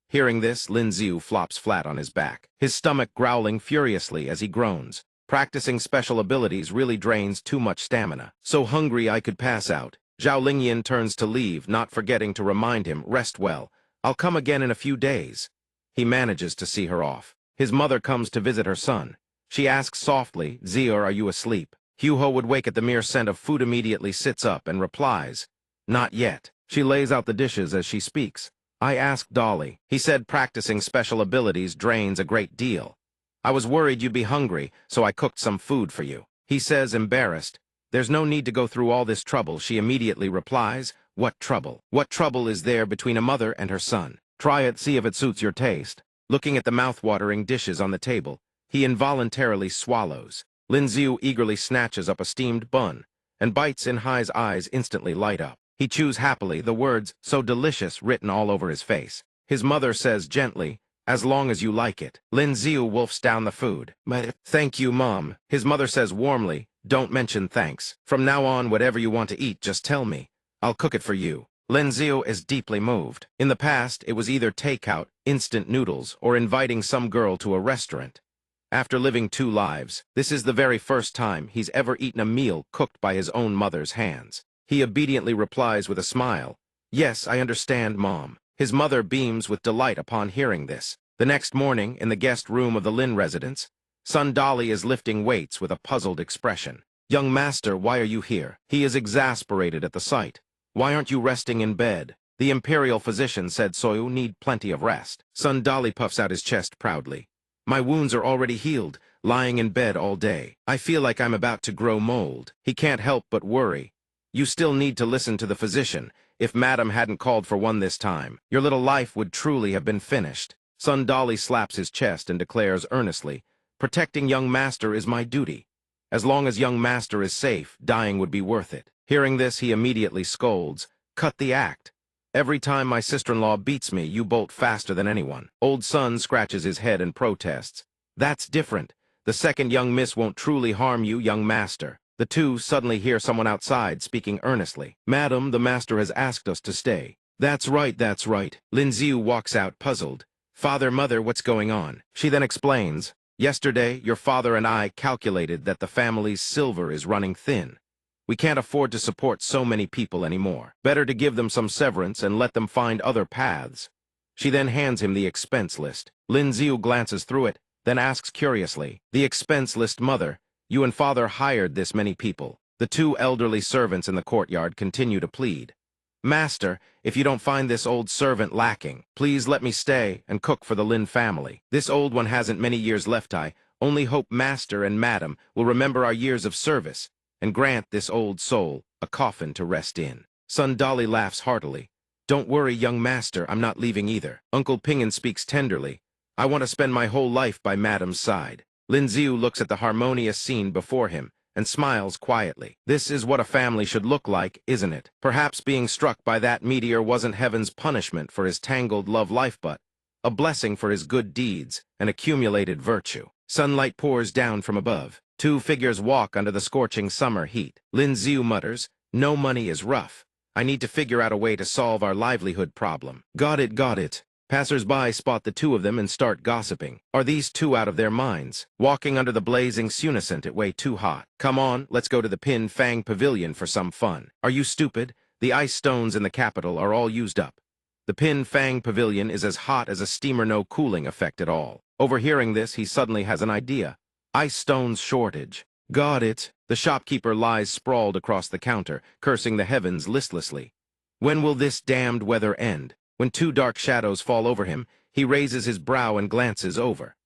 Hearing this, Lin Xiu flops flat on his back, his stomach growling furiously as he groans. Practicing special abilities really drains too much stamina. So hungry I could pass out. Zhao Lingyan turns to leave, not forgetting to remind him, rest well. I'll come again in a few days. He manages to see her off. His mother comes to visit her son. She asks softly, Zier, are you asleep? Huho would wake at the mere scent of food, immediately sits up and replies, not yet. She lays out the dishes as she speaks. I asked Dolly. He said practicing special abilities drains a great deal. I was worried you'd be hungry, so I cooked some food for you. He says, embarrassed, there's no need to go through all this trouble. She immediately replies, what trouble? What trouble is there between a mother and her son? Try it, see if it suits your taste. Looking at the mouth-watering dishes on the table, he involuntarily swallows. Lin Xiu eagerly snatches up a steamed bun, and bites in. Hai's eyes instantly light up. He chews happily, the words, so delicious, written all over his face. His mother says gently, as long as you like it. Lin Xiu wolfs down the food. Thank you, Mom. His mother says warmly, don't mention thanks. From now on, whatever you want to eat, just tell me. I'll cook it for you. Lin Xiu is deeply moved. In the past, it was either takeout, instant noodles, or inviting some girl to a restaurant. After living two lives, this is the very first time he's ever eaten a meal cooked by his own mother's hands. He obediently replies with a smile, yes, I understand, Mom. His mother beams with delight upon hearing this. The next morning, in the guest room of the Lin residence, son Dolly is lifting weights with a puzzled expression. Young master, why are you here? He is exasperated at the sight. Why aren't you resting in bed? The imperial physician said Soyu need plenty of rest. Son Dolly puffs out his chest proudly. My wounds are already healed, lying in bed all day. I feel like I'm about to grow mold. He can't help but worry. You still need to listen to the physician. If Madam hadn't called for one this time, your little life would truly have been finished. Son Dolly slaps his chest and declares earnestly, protecting young master is my duty. As long as young master is safe, dying would be worth it. Hearing this, he immediately scolds, cut the act. Every time my sister-in-law beats me, you bolt faster than anyone. Old son scratches his head and protests. That's different. The second young miss won't truly harm you, young master. The two suddenly hear someone outside speaking earnestly. Madam, the master has asked us to stay. That's right, that's right. Lin Xiu walks out puzzled. Father, mother, what's going on? She then explains, yesterday, your father and I calculated that the family's silver is running thin. We can't afford to support so many people anymore. Better to give them some severance and let them find other paths. She then hands him the expense list. Lin Xiu glances through it, then asks curiously, the expense list, mother, you and father hired this many people. The two elderly servants in the courtyard continue to plead. Master, if you don't find this old servant lacking, please let me stay and cook for the Lin family. This old one hasn't many years left. I only hope master and madam will remember our years of service and grant this old soul a coffin to rest in. Son Dolly laughs heartily. Don't worry, young master, I'm not leaving either. Uncle Pingan speaks tenderly. I want to spend my whole life by madam's side. Lin Xiu looks at the harmonious scene before him and smiles quietly. This is what a family should look like, isn't it? Perhaps being struck by that meteor wasn't heaven's punishment for his tangled love life, but a blessing for his good deeds and accumulated virtue. Sunlight pours down from above. Two figures walk under the scorching summer heat. Lin Xiu mutters, "No money is rough. I need to figure out a way to solve our livelihood problem." Got it, got it. Passers-by spot the two of them and start gossiping. Are these two out of their minds? Walking under the blazing sunicent, it way too hot. Come on, let's go to the Pin Fang Pavilion for some fun. Are you stupid? The ice stones in the capital are all used up. The Pin Fang Pavilion is as hot as a steamer, no cooling effect at all. Overhearing this, he suddenly has an idea. Ice stones shortage. Got it. The shopkeeper lies sprawled across the counter, cursing the heavens listlessly. When will this damned weather end? When two dark shadows fall over him, he raises his brow and glances over.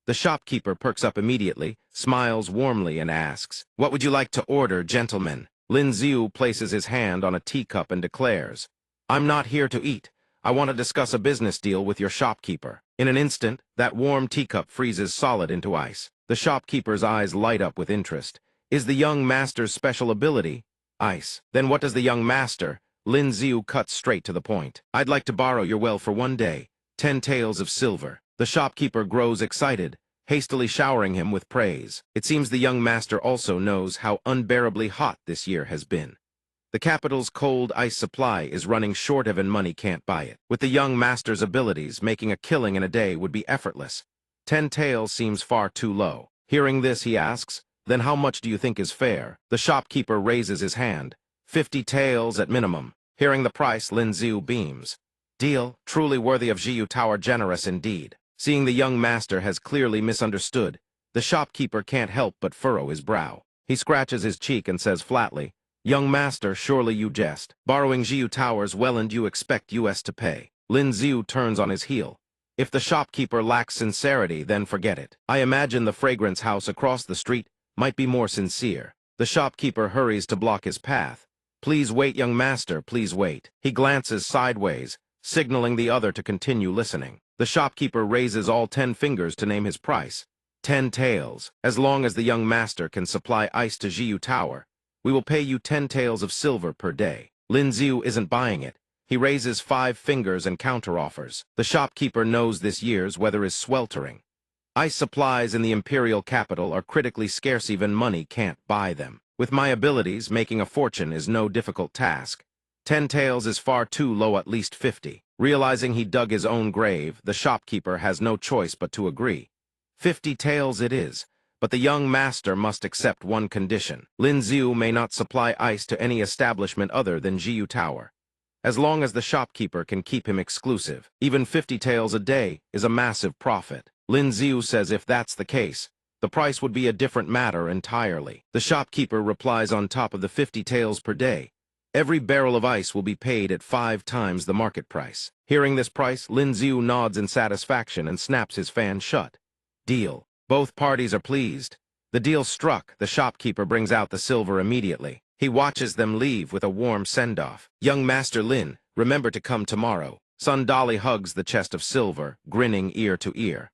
The shopkeeper perks up immediately, smiles warmly, and asks, "What would you like to order, gentlemen?" Lin Xiu places his hand on a teacup and declares, "I'm not here to eat. I want to discuss a business deal with your shopkeeper." In an instant, that warm teacup freezes solid into ice. The shopkeeper's eyes light up with interest. Is the young master's special ability ice? Then what does the young master? Lin Xiu cuts straight to the point. "I'd like to borrow your well for one day. 10 taels of silver." The shopkeeper grows excited, hastily showering him with praise. It seems the young master also knows how unbearably hot this year has been. The capital's cold ice supply is running short of, and money can't buy it. With the young master's abilities, making a killing in a day would be effortless. 10 taels seems far too low. Hearing this, he asks, "Then how much do you think is fair?" The shopkeeper raises his hand. 50 taels at minimum. Hearing the price, Lin Xiu beams. Deal, truly worthy of Jiyu Tower, generous indeed. Seeing the young master has clearly misunderstood, the shopkeeper can't help but furrow his brow. He scratches his cheek and says flatly, "Young master, surely you jest. Borrowing Jiyu Tower's well, and you expect US to pay." Lin Xiu turns on his heel. If the shopkeeper lacks sincerity, then forget it. I imagine the fragrance house across the street might be more sincere. The shopkeeper hurries to block his path. "Please wait, young master, please wait." He glances sideways, signaling the other to continue listening. The shopkeeper raises all 10 fingers to name his price. 10 taels. As long as the young master can supply ice to Jiyu Tower, we will pay you 10 taels of silver per day. Lin Xiu isn't buying it. He raises 5 fingers and counteroffers. The shopkeeper knows this year's weather is sweltering. Ice supplies in the imperial capital are critically scarce, even money can't buy them. With my abilities, making a fortune is no difficult task. 10 taels is far too low, at least 50. Realizing he dug his own grave, the shopkeeper has no choice but to agree. 50 taels it is, but the young master must accept one condition. Lin Xiu may not supply ice to any establishment other than Jiyu Tower. As long as the shopkeeper can keep him exclusive, even 50 taels a day is a massive profit. Lin Xiu says if that's the case, the price would be a different matter entirely. The shopkeeper replies on top of the 50 taels per day. Every barrel of ice will be paid at 5 times the market price. Hearing this price, Lin Xiu nods in satisfaction and snaps his fan shut. Deal. Both parties are pleased. The deal struck. The shopkeeper brings out the silver immediately. He watches them leave with a warm send-off. "Young Master Lin, remember to come tomorrow." Sun Dolly hugs the chest of silver, grinning ear to ear.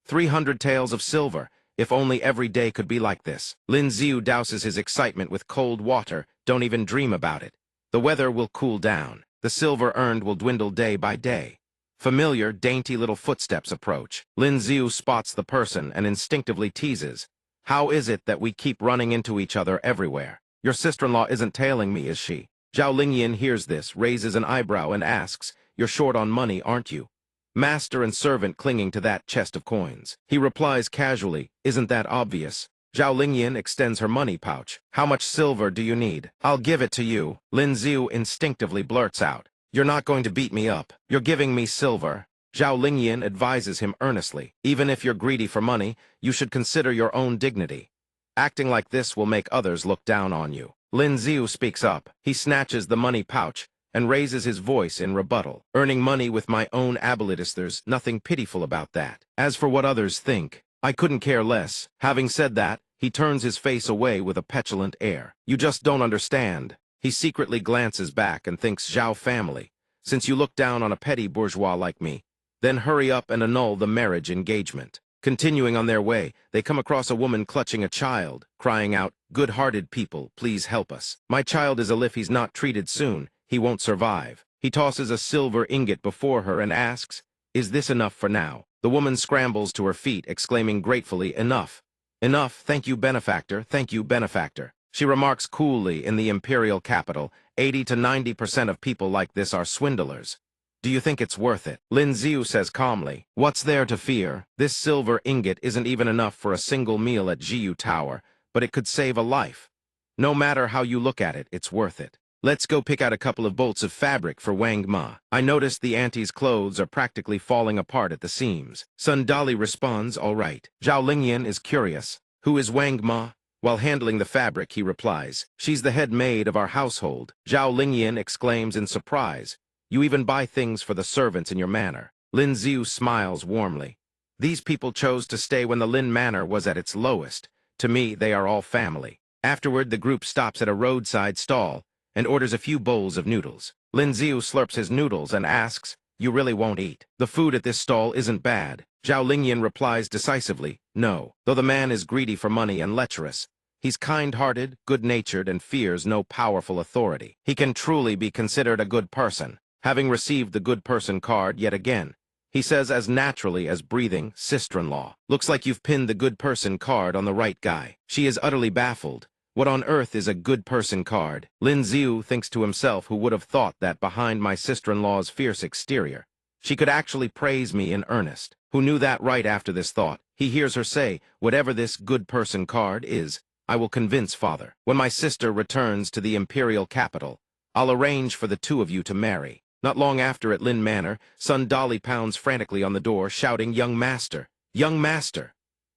300 taels of silver. If only every day could be like this. Lin Xiu douses his excitement with cold water. Don't even dream about it. The weather will cool down. The silver earned will dwindle day by day. Familiar, dainty little footsteps approach. Lin Xiu spots the person and instinctively teases. "How is it that we keep running into each other everywhere? Your sister-in-law isn't tailing me, is she?" Zhao Lingyan hears this, raises an eyebrow and asks, "You're short on money, aren't you?" Master and servant clinging to that chest of coins. He replies casually, "Isn't that obvious?" Zhao Lingyan extends her money pouch. "How much silver do you need?" "I'll give it to you." Lin Xiu instinctively blurts out, "You're not going to beat me up. You're giving me silver." Zhao Lingyan advises him earnestly, "Even if you're greedy for money, you should consider your own dignity. Acting like this will make others look down on you." Lin Xiu speaks up. He snatches the money pouch and raises his voice in rebuttal. "Earning money with my own abilities, there's nothing pitiful about that. As for what others think, I couldn't care less." Having said that, he turns his face away with a petulant air. "You just don't understand." He secretly glances back and thinks, "Zhao family, since you look down on a petty bourgeois like me, then hurry up and annul the marriage engagement." Continuing on their way, they come across a woman clutching a child, crying out, "Good-hearted people, please help us. My child is ill. If he's not treated soon, he won't survive." He tosses a silver ingot before her and asks, "Is this enough for now?" The woman scrambles to her feet, exclaiming gratefully, "Enough. Enough, thank you, benefactor, thank you, benefactor." She remarks coolly, in the imperial capital, 80 to 90% of people like this are swindlers. Do you think it's worth it? Lin Xiu says calmly, "What's there to fear? This silver ingot isn't even enough for a single meal at Jiyu Tower, but it could save a life. No matter how you look at it, it's worth it. Let's go pick out a couple of bolts of fabric for Wang Ma. I noticed the auntie's clothes are practically falling apart at the seams." Sun Dali responds, "All right." Zhao Lingyan is curious. "Who is Wang Ma?" While handling the fabric, he replies, "She's the head maid of our household." Zhao Lingyan exclaims in surprise, "You even buy things for the servants in your manor." Lin Xiu smiles warmly. "These people chose to stay when the Lin Manor was at its lowest. To me, they are all family." Afterward, the group stops at a roadside stall and orders a few bowls of noodles. Lin Xiu slurps his noodles and asks, "You really won't eat?" "The food at this stall isn't bad." Zhao Lingyan replies decisively, "No." Though the man is greedy for money and lecherous, he's kind-hearted, good-natured, and fears no powerful authority. He can truly be considered a good person. Having received the good person card yet again, he says as naturally as breathing, "Sister-in-law, looks like you've pinned the good person card on the right guy." She is utterly baffled. What on earth is a good person card? Lin Xiu thinks to himself, who would have thought that behind my sister-in-law's fierce exterior, she could actually praise me in earnest. Who knew that right after this thought, he hears her say, "Whatever this good person card is, I will convince father. When my sister returns to the imperial capital, I'll arrange for the two of you to marry." Not long after at Lin Manor, Sun Dali pounds frantically on the door, shouting, "Young master! Young master!"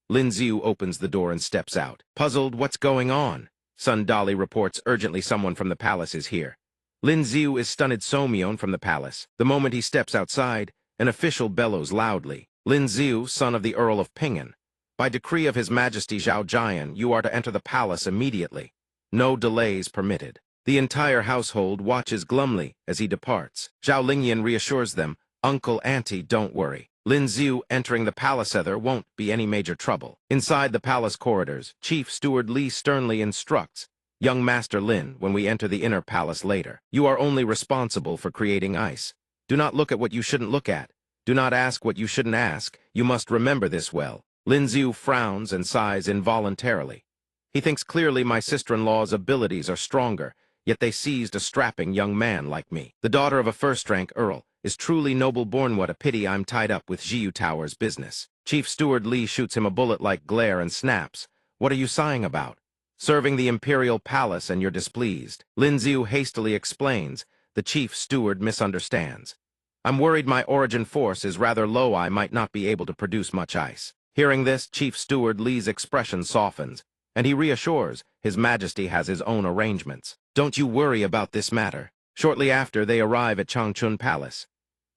Lin Xiu opens the door and steps out. Puzzled, "What's going on?" Sun Dali reports urgently, "Someone from the palace is here." Lin Xiu is stunned. Somyeon from the palace. The moment he steps outside, an official bellows loudly, "Lin Xiu, son of the Earl of Pingan. By decree of His Majesty Zhao Jian, you are to enter the palace immediately. No delays permitted." The entire household watches glumly as he departs. Zhao Lingyan reassures them, "Uncle, auntie, don't worry. Lin Xiu entering the palace there won't be any major trouble." Inside the palace corridors, Chief Steward Li sternly instructs, "Young Master Lin, when we enter the inner palace later, you are only responsible for creating ice. Do not look at what you shouldn't look at. Do not ask what you shouldn't ask. You must remember this well." Lin Xiu frowns and sighs involuntarily. He thinks clearly, my sister-in-law's abilities are stronger, yet they seized a strapping young man like me. The daughter of a first-rank earl is truly noble-born. What a pity I'm tied up with Jiyu Tower's business. Chief Steward Li shoots him a bullet-like glare and snaps, "What are you sighing about? Serving the imperial palace and you're displeased." Lin Xiu hastily explains. The chief steward misunderstands. "I'm worried my origin force is rather low. I might not be able to produce much ice." Hearing this, Chief Steward Li's expression softens, and he reassures, His Majesty has his own arrangements. "Don't you worry about this matter." Shortly after, they arrive at Changchun Palace.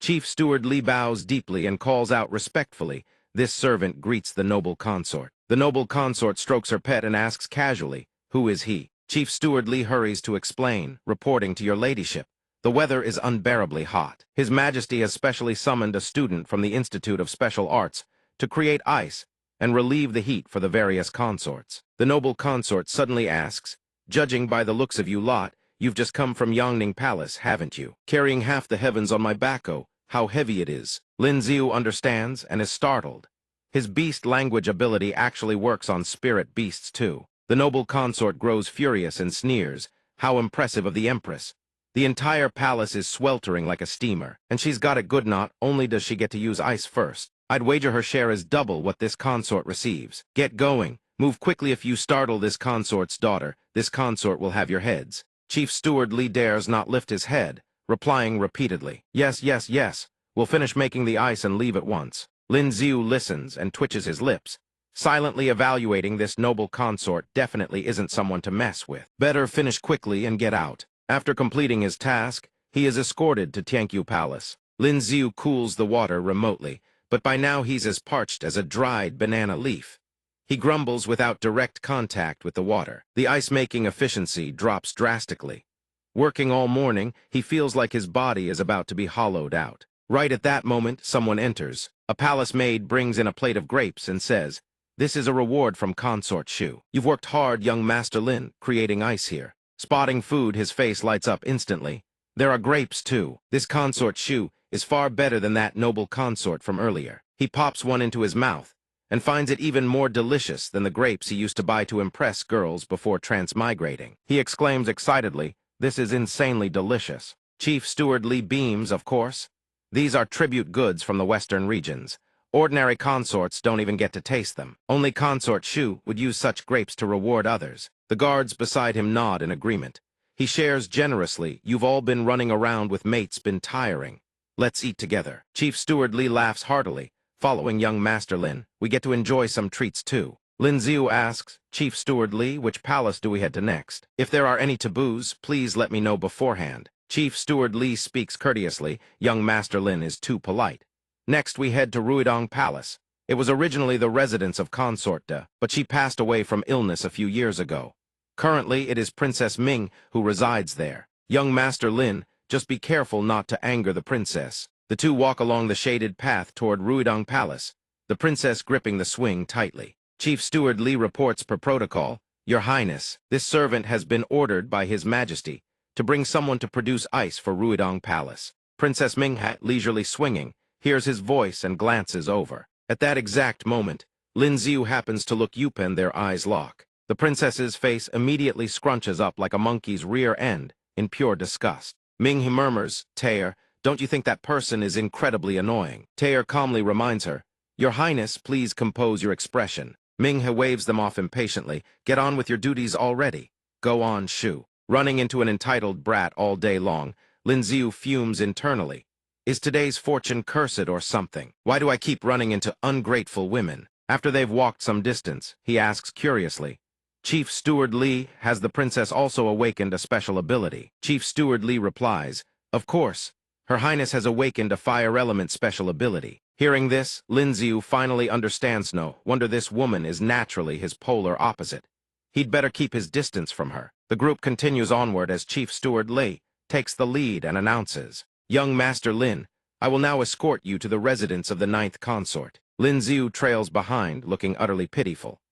Chief Steward Li bows deeply and calls out respectfully. This servant greets the noble consort. The noble consort strokes her pet and asks casually, "Who is he?" Chief Steward Li hurries to explain, reporting to your ladyship. The weather is unbearably hot. His Majesty has specially summoned a student from the Institute of Special Arts to create ice and relieve the heat for the various consorts. The noble consort suddenly asks, "Judging by the looks of you lot, you've just come from Yangning Palace, haven't you? Carrying half the heavens on my back, oh, how heavy it is." Lin Xiu understands and is startled. His beast language ability actually works on spirit beasts too. The noble consort grows furious and sneers, "How impressive of the Empress. The entire palace is sweltering like a steamer, and she's got it good. Not only does she get to use ice first, I'd wager her share is double what this consort receives. Get going. Move quickly. If you startle this consort's daughter, this consort will have your heads." Chief Steward Li dares not lift his head, replying repeatedly, "Yes, yes, yes. We'll finish making the ice and leave at once." Lin Xiu listens and twitches his lips, silently evaluating this noble consort definitely isn't someone to mess with. Better finish quickly and get out. After completing his task, he is escorted to Tianqiu Palace. Lin Xiu cools the water remotely, but by now he's as parched as a dried banana leaf. He grumbles without direct contact with the water. The ice-making efficiency drops drastically. Working all morning, he feels like his body is about to be hollowed out. Right at that moment, someone enters. A palace maid brings in a plate of grapes and says, "This is a reward from Consort Shu. You've worked hard, young Master Lin, creating ice here." Spotting food, his face lights up instantly. There are grapes, too. This Consort Shu is far better than that noble consort from earlier. He pops one into his mouth and finds it even more delicious than the grapes he used to buy to impress girls before transmigrating. He exclaims excitedly, "This is insanely delicious." Chief Steward Li beams, of course. These are tribute goods from the western regions. Ordinary consorts don't even get to taste them. Only Consort Shu would use such grapes to reward others. The guards beside him nod in agreement. He shares generously. "You've all been running around with mates, been tiring. Let's eat together." Chief Steward Li laughs heartily. Following young Master Lin, we get to enjoy some treats too. Lin Ziu asks, "Chief Steward Li, which palace do we head to next? If there are any taboos, please let me know beforehand." Chief Steward Li speaks courteously. Young Master Lin is too polite. "Next we head to Ruidong Palace. It was originally the residence of Consort De, but she passed away from illness a few years ago. Currently, it is Princess Ming who resides there. Young Master Lin, just be careful not to anger the princess." The two walk along the shaded path toward Ruidong Palace, the princess gripping the swing tightly. Chief Steward Li reports per protocol, "Your Highness, this servant has been ordered by His Majesty to bring someone to produce ice for Ruidong Palace." Princess Mingha, leisurely swinging, hears his voice and glances over. At that exact moment, Lin Ziu happens to look up and their eyes lock. The princess's face immediately scrunches up like a monkey's rear end in pure disgust. Minghe murmurs, "Taer, don't you think that person is incredibly annoying?" Taer calmly reminds her, "Your Highness, please compose your expression." Minghe waves them off impatiently. "Get on with your duties already." "Go on, Shu." Running into an entitled brat all day long, Lin Ziu fumes internally. Is today's fortune cursed or something? Why do I keep running into ungrateful women? After they've walked some distance, he asks curiously, "Chief Steward Li, has the princess also awakened a special ability?" Chief Steward Li replies, "Of course. Her Highness has awakened a fire element special ability." Hearing this, Lin Ziu finally understands. No wonder this woman is naturally his polar opposite. He'd better keep his distance from her. The group continues onward as Chief Steward Li takes the lead and announces, "Young Master Lin, I will now escort you to the residence of the 9th consort." Lin Ziu trails behind, looking utterly pitiful.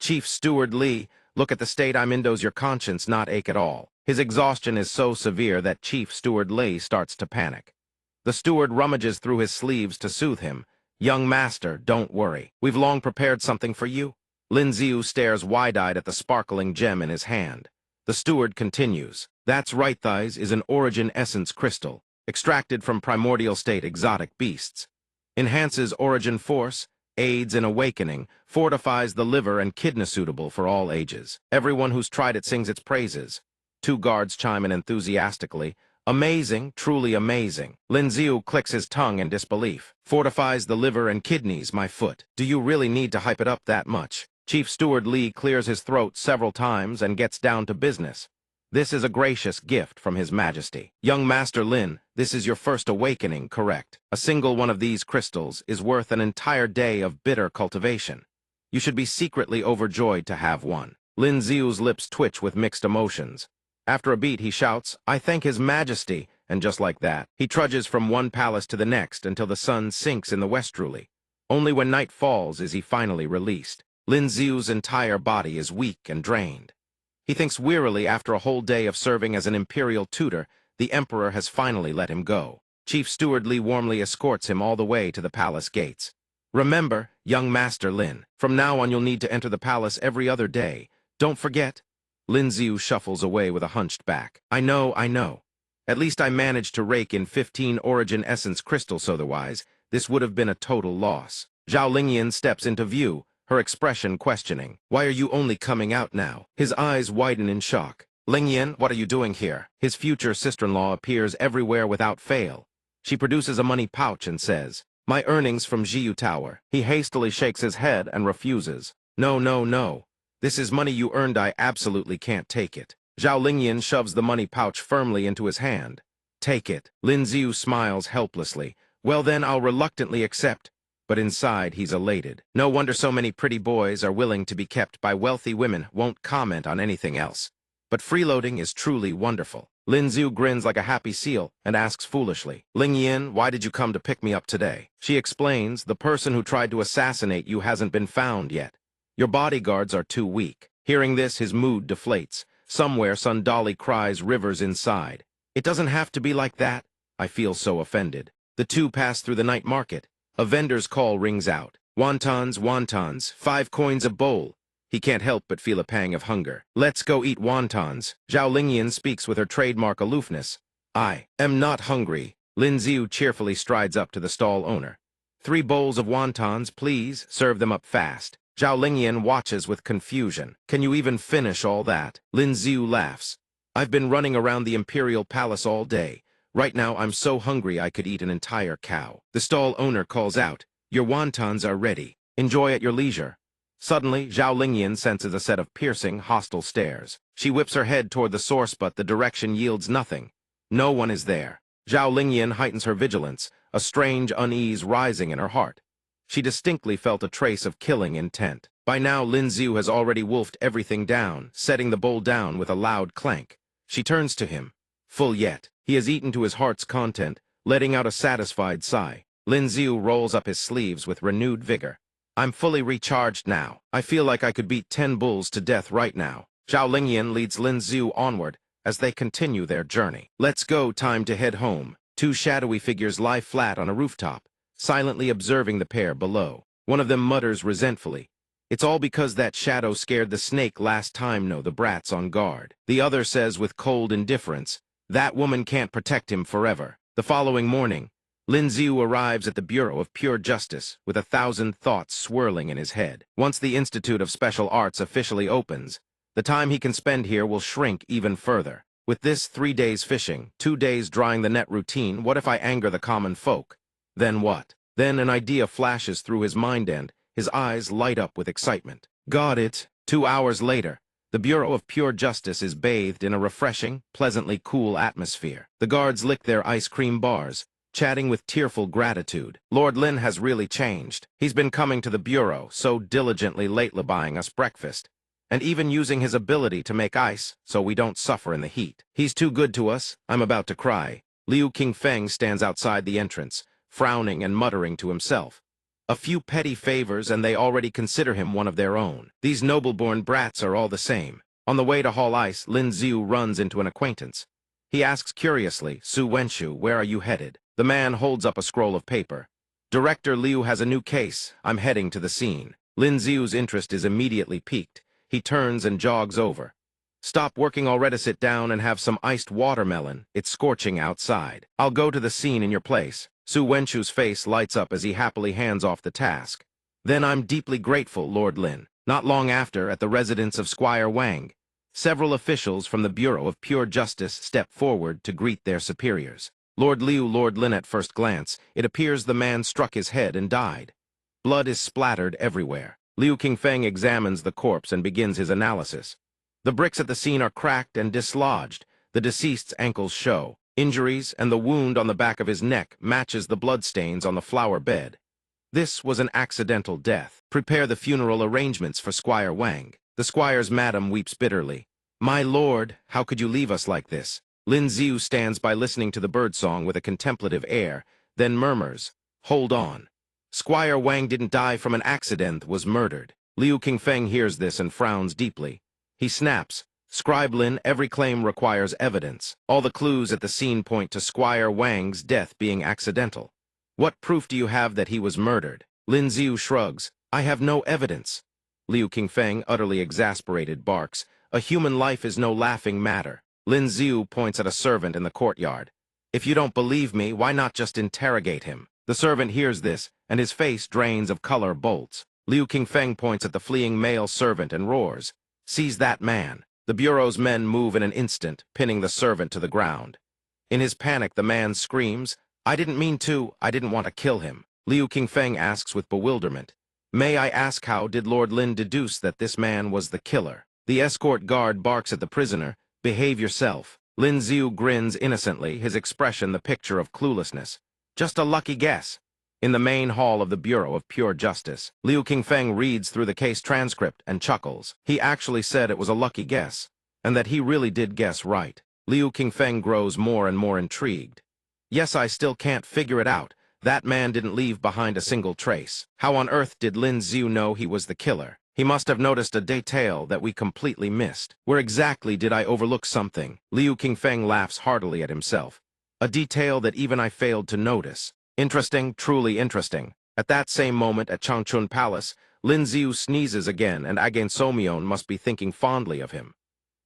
"Chief Steward Li, look at the state I'm in. Does your conscience not ache at all?" His exhaustion is so severe that Chief Steward Li starts to panic. The steward rummages through his sleeves to soothe him. "Young master, don't worry. We've long prepared something for you." Lin Ziu stares wide-eyed at the sparkling gem in his hand. The steward continues, "That's right, thys is an origin essence crystal, extracted from primordial state exotic beasts. Enhances origin force, aids in awakening, fortifies the liver and kidney suitable for all ages. Everyone who's tried it sings its praises." Two guards chime in enthusiastically, "Amazing, truly amazing." Lin Ziu clicks his tongue in disbelief. "Fortifies the liver and kidneys, my foot. Do you really need to hype it up that much?" Chief Steward Li clears his throat several times and gets down to business. "This is a gracious gift from His Majesty. Young Master Lin, this is your first awakening, correct? A single one of these crystals is worth an entire day of bitter cultivation. You should be secretly overjoyed to have one." Lin Ziu's lips twitch with mixed emotions. After a beat, he shouts, "I thank His Majesty," and just like that, he trudges from one palace to the next until the sun sinks in the westerly. Only when night falls is he finally released. Lin Ziu's entire body is weak and drained. He thinks wearily after a whole day of serving as an imperial tutor, the emperor has finally let him go. Chief Steward Li warmly escorts him all the way to the palace gates. "Remember, young Master Lin, from now on you'll need to enter the palace every other day. Don't forget." Lin Ziu shuffles away with a hunched back. I know. At least I managed to rake in 15 origin essence crystals, otherwise this would have been a total loss. Zhao Lingyan steps into view, her expression questioning. "Why are you only coming out now?" His eyes widen in shock. "Lingyan, what are you doing here?" His future sister-in-law appears everywhere without fail. She produces a money pouch and says, "My earnings from Jiyu Tower." He hastily shakes his head and refuses. No. This is money you earned. I absolutely can't take it." Zhao Lingyan shoves the money pouch firmly into his hand. "Take it." Lin Ziu smiles helplessly. "Well then, I'll reluctantly accept." But inside, he's elated. No wonder so many pretty boys are willing to be kept by wealthy women. Won't comment on anything else. But freeloading is truly wonderful. Lin Zhu grins like a happy seal and asks foolishly, Ling Yin, why did you come to pick me up today? She explains, the person who tried to assassinate you hasn't been found yet. Your bodyguards are too weak. Hearing this, his mood deflates. Somewhere, Sundali cries rivers inside. It doesn't have to be like that. I feel so offended. The two pass through the night market. A vendor's call rings out. Wontons, wontons, 5 coins a bowl. He can't help but feel a pang of hunger. Let's go eat wontons. Zhao Lingyan speaks with her trademark aloofness. I am not hungry. Lin Ziu cheerfully strides up to the stall owner. 3 bowls of wontons, please. Serve them up fast. Zhao Lingyan watches with confusion. Can you even finish all that? Lin Ziu laughs. I've been running around the imperial palace all day. Right now I'm so hungry I could eat an entire cow. The stall owner calls out, your wontons are ready. Enjoy at your leisure. Suddenly, Zhao Lingyan senses a set of piercing, hostile stares. She whips her head toward the source, but the direction yields nothing. No one is there. Zhao Lingyan heightens her vigilance, a strange unease rising in her heart. She distinctly felt a trace of killing intent. By now, Lin Ziu has already wolfed everything down, setting the bowl down with a loud clank. She turns to him. Full yet. He has eaten to his heart's content, letting out a satisfied sigh. Lin Ziu rolls up his sleeves with renewed vigor. I'm fully recharged now. I feel like I could beat 10 bulls to death right now. Zhao Lingyan leads Lin Ziu onward as they continue their journey. Let's go, time to head home. 2 shadowy figures lie flat on a rooftop, silently observing the pair below. One of them mutters resentfully, it's all because that shadow scared the snake last time. No, the brat's on guard. The other says with cold indifference, that woman can't protect him forever. The following morning, Lin Ziu arrives at the Bureau of Pure Justice with 1,000 thoughts swirling in his head. Once the Institute of Special Arts officially opens, the time he can spend here will shrink even further. With this 3 days fishing, 2 days drying the net routine, what if I anger the common folk? Then what? Then an idea flashes through his mind and his eyes light up with excitement. Got it. 2 hours later, the Bureau of Pure Justice is bathed in a refreshing, pleasantly cool atmosphere. The guards lick their ice cream bars, chatting with tearful gratitude. Lord Lin has really changed. He's been coming to the Bureau so diligently lately, buying us breakfast, and even using his ability to make ice so we don't suffer in the heat. He's too good to us. I'm about to cry. Liu Qingfeng stands outside the entrance, frowning and muttering to himself. A few petty favors and they already consider him one of their own. These noble-born brats are all the same. On the way to haul ice, Lin Ziu runs into an acquaintance. He asks curiously, Su Wenshu, where are you headed? The man holds up a scroll of paper. Director Liu has a new case. I'm heading to the scene. Lin Ziu's interest is immediately piqued. He turns and jogs over. Stop working already, sit down and have some iced watermelon. It's scorching outside. I'll go to the scene in your place. Su Wenshu's face lights up as he happily hands off the task. Then I'm deeply grateful, Lord Lin. Not long after, at the residence of Squire Wang, several officials from the Bureau of Pure Justice step forward to greet their superiors. Lord Lin at first glance, it appears the man struck his head and died. Blood is splattered everywhere. Liu Qingfeng examines the corpse and begins his analysis. The bricks at the scene are cracked and dislodged. The deceased's ankles show. Injuries and the wound on the back of his neck matches the bloodstains on the flower bed. This was an accidental death. Prepare the funeral arrangements for Squire Wang. The squire's madam weeps bitterly. My lord, how could you leave us like this? Lin Ziu stands by listening to the birdsong with a contemplative air, then murmurs, hold on. Squire Wang didn't die from an accident, was murdered. Liu Qingfeng hears this and frowns deeply. He snaps, Scribe Lin, every claim requires evidence. All the clues at the scene point to Squire Wang's death being accidental. What proof do you have that he was murdered? Lin Ziu shrugs. I have no evidence. Liu Qingfeng, utterly exasperated, barks. A human life is no laughing matter. Lin Ziu points at a servant in the courtyard. If you don't believe me, why not just interrogate him? The servant hears this, and his face drains of color bolts. Liu Qingfeng points at the fleeing male servant and roars. Seize that man. The Bureau's men move in an instant, pinning the servant to the ground. In his panic, the man screams, I didn't mean to, I didn't want to kill him. Liu Qingfeng asks with bewilderment, May I ask how did Lord Lin deduce that this man was the killer? The escort guard barks at the prisoner, Behave yourself. Lin Ziu grins innocently, his expression the picture of cluelessness. Just a lucky guess. In the main hall of the Bureau of Pure Justice, Liu Qingfeng reads through the case transcript and chuckles. He actually said it was a lucky guess, and that he really did guess right. Liu Qingfeng grows more and more intrigued. Yes, I still can't figure it out. That man didn't leave behind a single trace. How on earth did Lin Xiu know he was the killer? He must have noticed a detail that we completely missed. Where exactly did I overlook something? Liu Qingfeng laughs heartily at himself. A detail that even I failed to notice. Interesting, truly interesting. At that same moment at Changchun Palace, Lin Xiu sneezes again and Again Somyeon must be thinking fondly of him.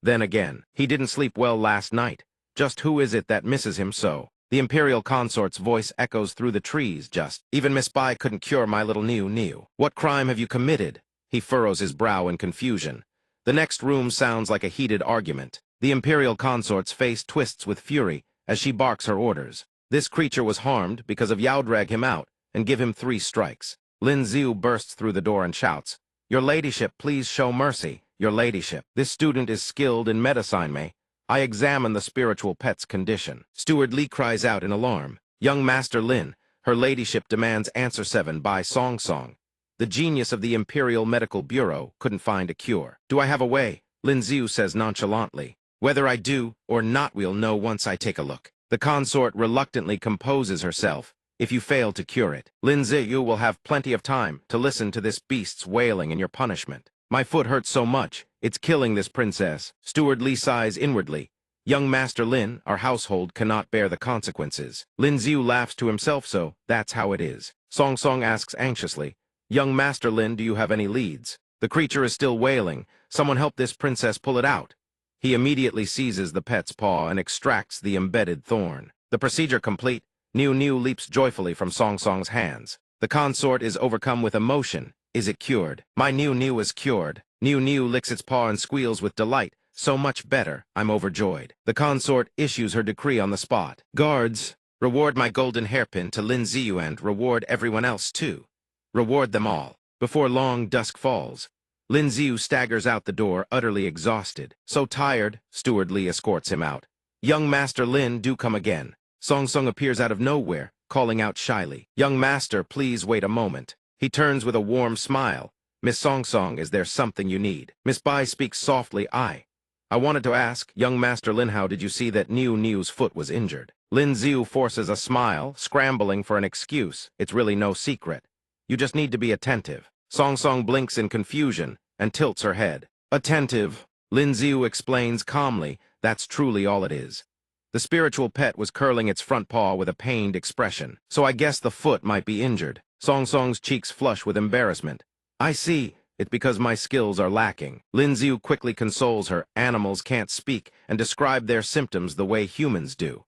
Then again, he didn't sleep well last night. Just who is it that misses him so? The imperial consort's voice echoes through the trees just. Even Miss Bai couldn't cure my little Niu. What crime have you committed? He furrows his brow in confusion. The next room sounds like a heated argument. The imperial consort's face twists with fury as she barks her orders. This creature was harmed because of Yao drag him out and give him 3 strikes. Lin Xiu bursts through the door and shouts, "Your ladyship, please show mercy. Your ladyship. This student is skilled in medicine. I examine the spiritual pet's condition." Steward Li cries out in alarm. "Young Master Lin, her ladyship demands answer 7 by Song Song. The genius of the Imperial Medical Bureau couldn't find a cure. Do I have a way?" Lin Xiu says nonchalantly. "Whether I do or not we'll know once I take a look." The consort reluctantly composes herself. "If you fail to cure it, Lin Xiu will have plenty of time to listen to this beast's wailing in your punishment. My foot hurts so much, it's killing this princess." Steward Li sighs inwardly. "Young Master Lin, our household cannot bear the consequences." Lin Xiu laughs to himself, so that's how it is. Song Song asks anxiously, "Young Master Lin, do you have any leads? The creature is still wailing. Someone help this princess pull it out." He immediately seizes the pet's paw and extracts the embedded thorn. The procedure complete, Niu leaps joyfully from Song Song's hands. The consort is overcome with emotion. Is it cured? My Niu is cured. Niu licks its paw and squeals with delight. So much better, I'm overjoyed. The consort issues her decree on the spot. "Guards, reward my golden hairpin to Lin Xiu and reward everyone else too. Reward them all." Before long, dusk falls. Lin Xiu staggers out the door, utterly exhausted. So tired, Steward Li escorts him out. "Young Master Lin, do come again." Song Song appears out of nowhere, calling out shyly, "Young Master, please wait a moment." He turns with a warm smile. "Miss Song Song, is there something you need?" Miss Bai speaks softly. I wanted to ask, Young Master Lin, how did you see that Niu's foot was injured?" Lin Xiu forces a smile, scrambling for an excuse. "It's really no secret. You just need to be attentive." Song Song blinks in confusion and tilts her head. "Attentive," Lin Xiu explains calmly. "That's truly all it is. The spiritual pet was curling its front paw with a pained expression, so I guess the foot might be injured." Song Song's cheeks flush with embarrassment. "I see. It's because my skills are lacking." Lin Xiu quickly consoles her. "Animals can't speak and describe their symptoms the way humans do.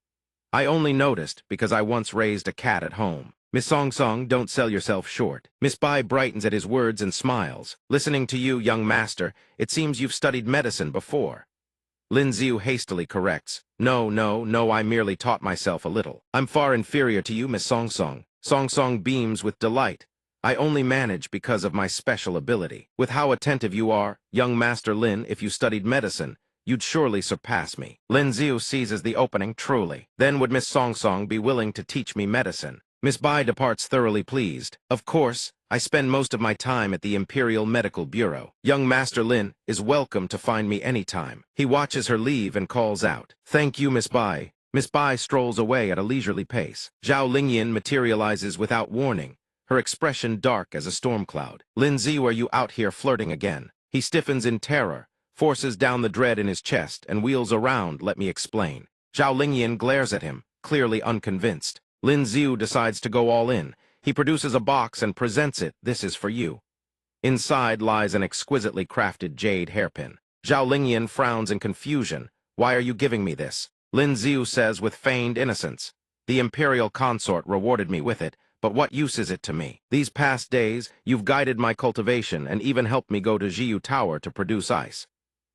I only noticed because I once raised a cat at home." "Miss Song Song, don't sell yourself short." Miss Bai brightens at his words and smiles. "Listening to you, young master, it seems you've studied medicine before." Lin Xiu hastily corrects. No, I merely taught myself a little. I'm far inferior to you, Miss Song Song." Song Song beams with delight. "I only manage because of my special ability. With how attentive you are, young Master Lin, if you studied medicine, you'd surely surpass me." Lin Xiu seizes the opening truly. "Then would Miss Song Song be willing to teach me medicine?" Miss Bai departs thoroughly pleased. "Of course, I spend most of my time at the Imperial Medical Bureau. Young Master Lin is welcome to find me anytime." He watches her leave and calls out, "Thank you, Miss Bai." Miss Bai strolls away at a leisurely pace. Zhao Lingyan materializes without warning, her expression dark as a storm cloud. "Lin Xiu, are you out here flirting again?" He stiffens in terror, forces down the dread in his chest, and wheels around. "Let me explain." Zhao Lingyan glares at him, clearly unconvinced. Lin Xiu decides to go all in. He produces a box and presents it. "This is for you." Inside lies an exquisitely crafted jade hairpin. Zhao Lingyan frowns in confusion. "Why are you giving me this?" Lin Xiu says with feigned innocence, "The imperial consort rewarded me with it, but what use is it to me? These past days, you've guided my cultivation and even helped me go to Jiyu Tower to produce ice.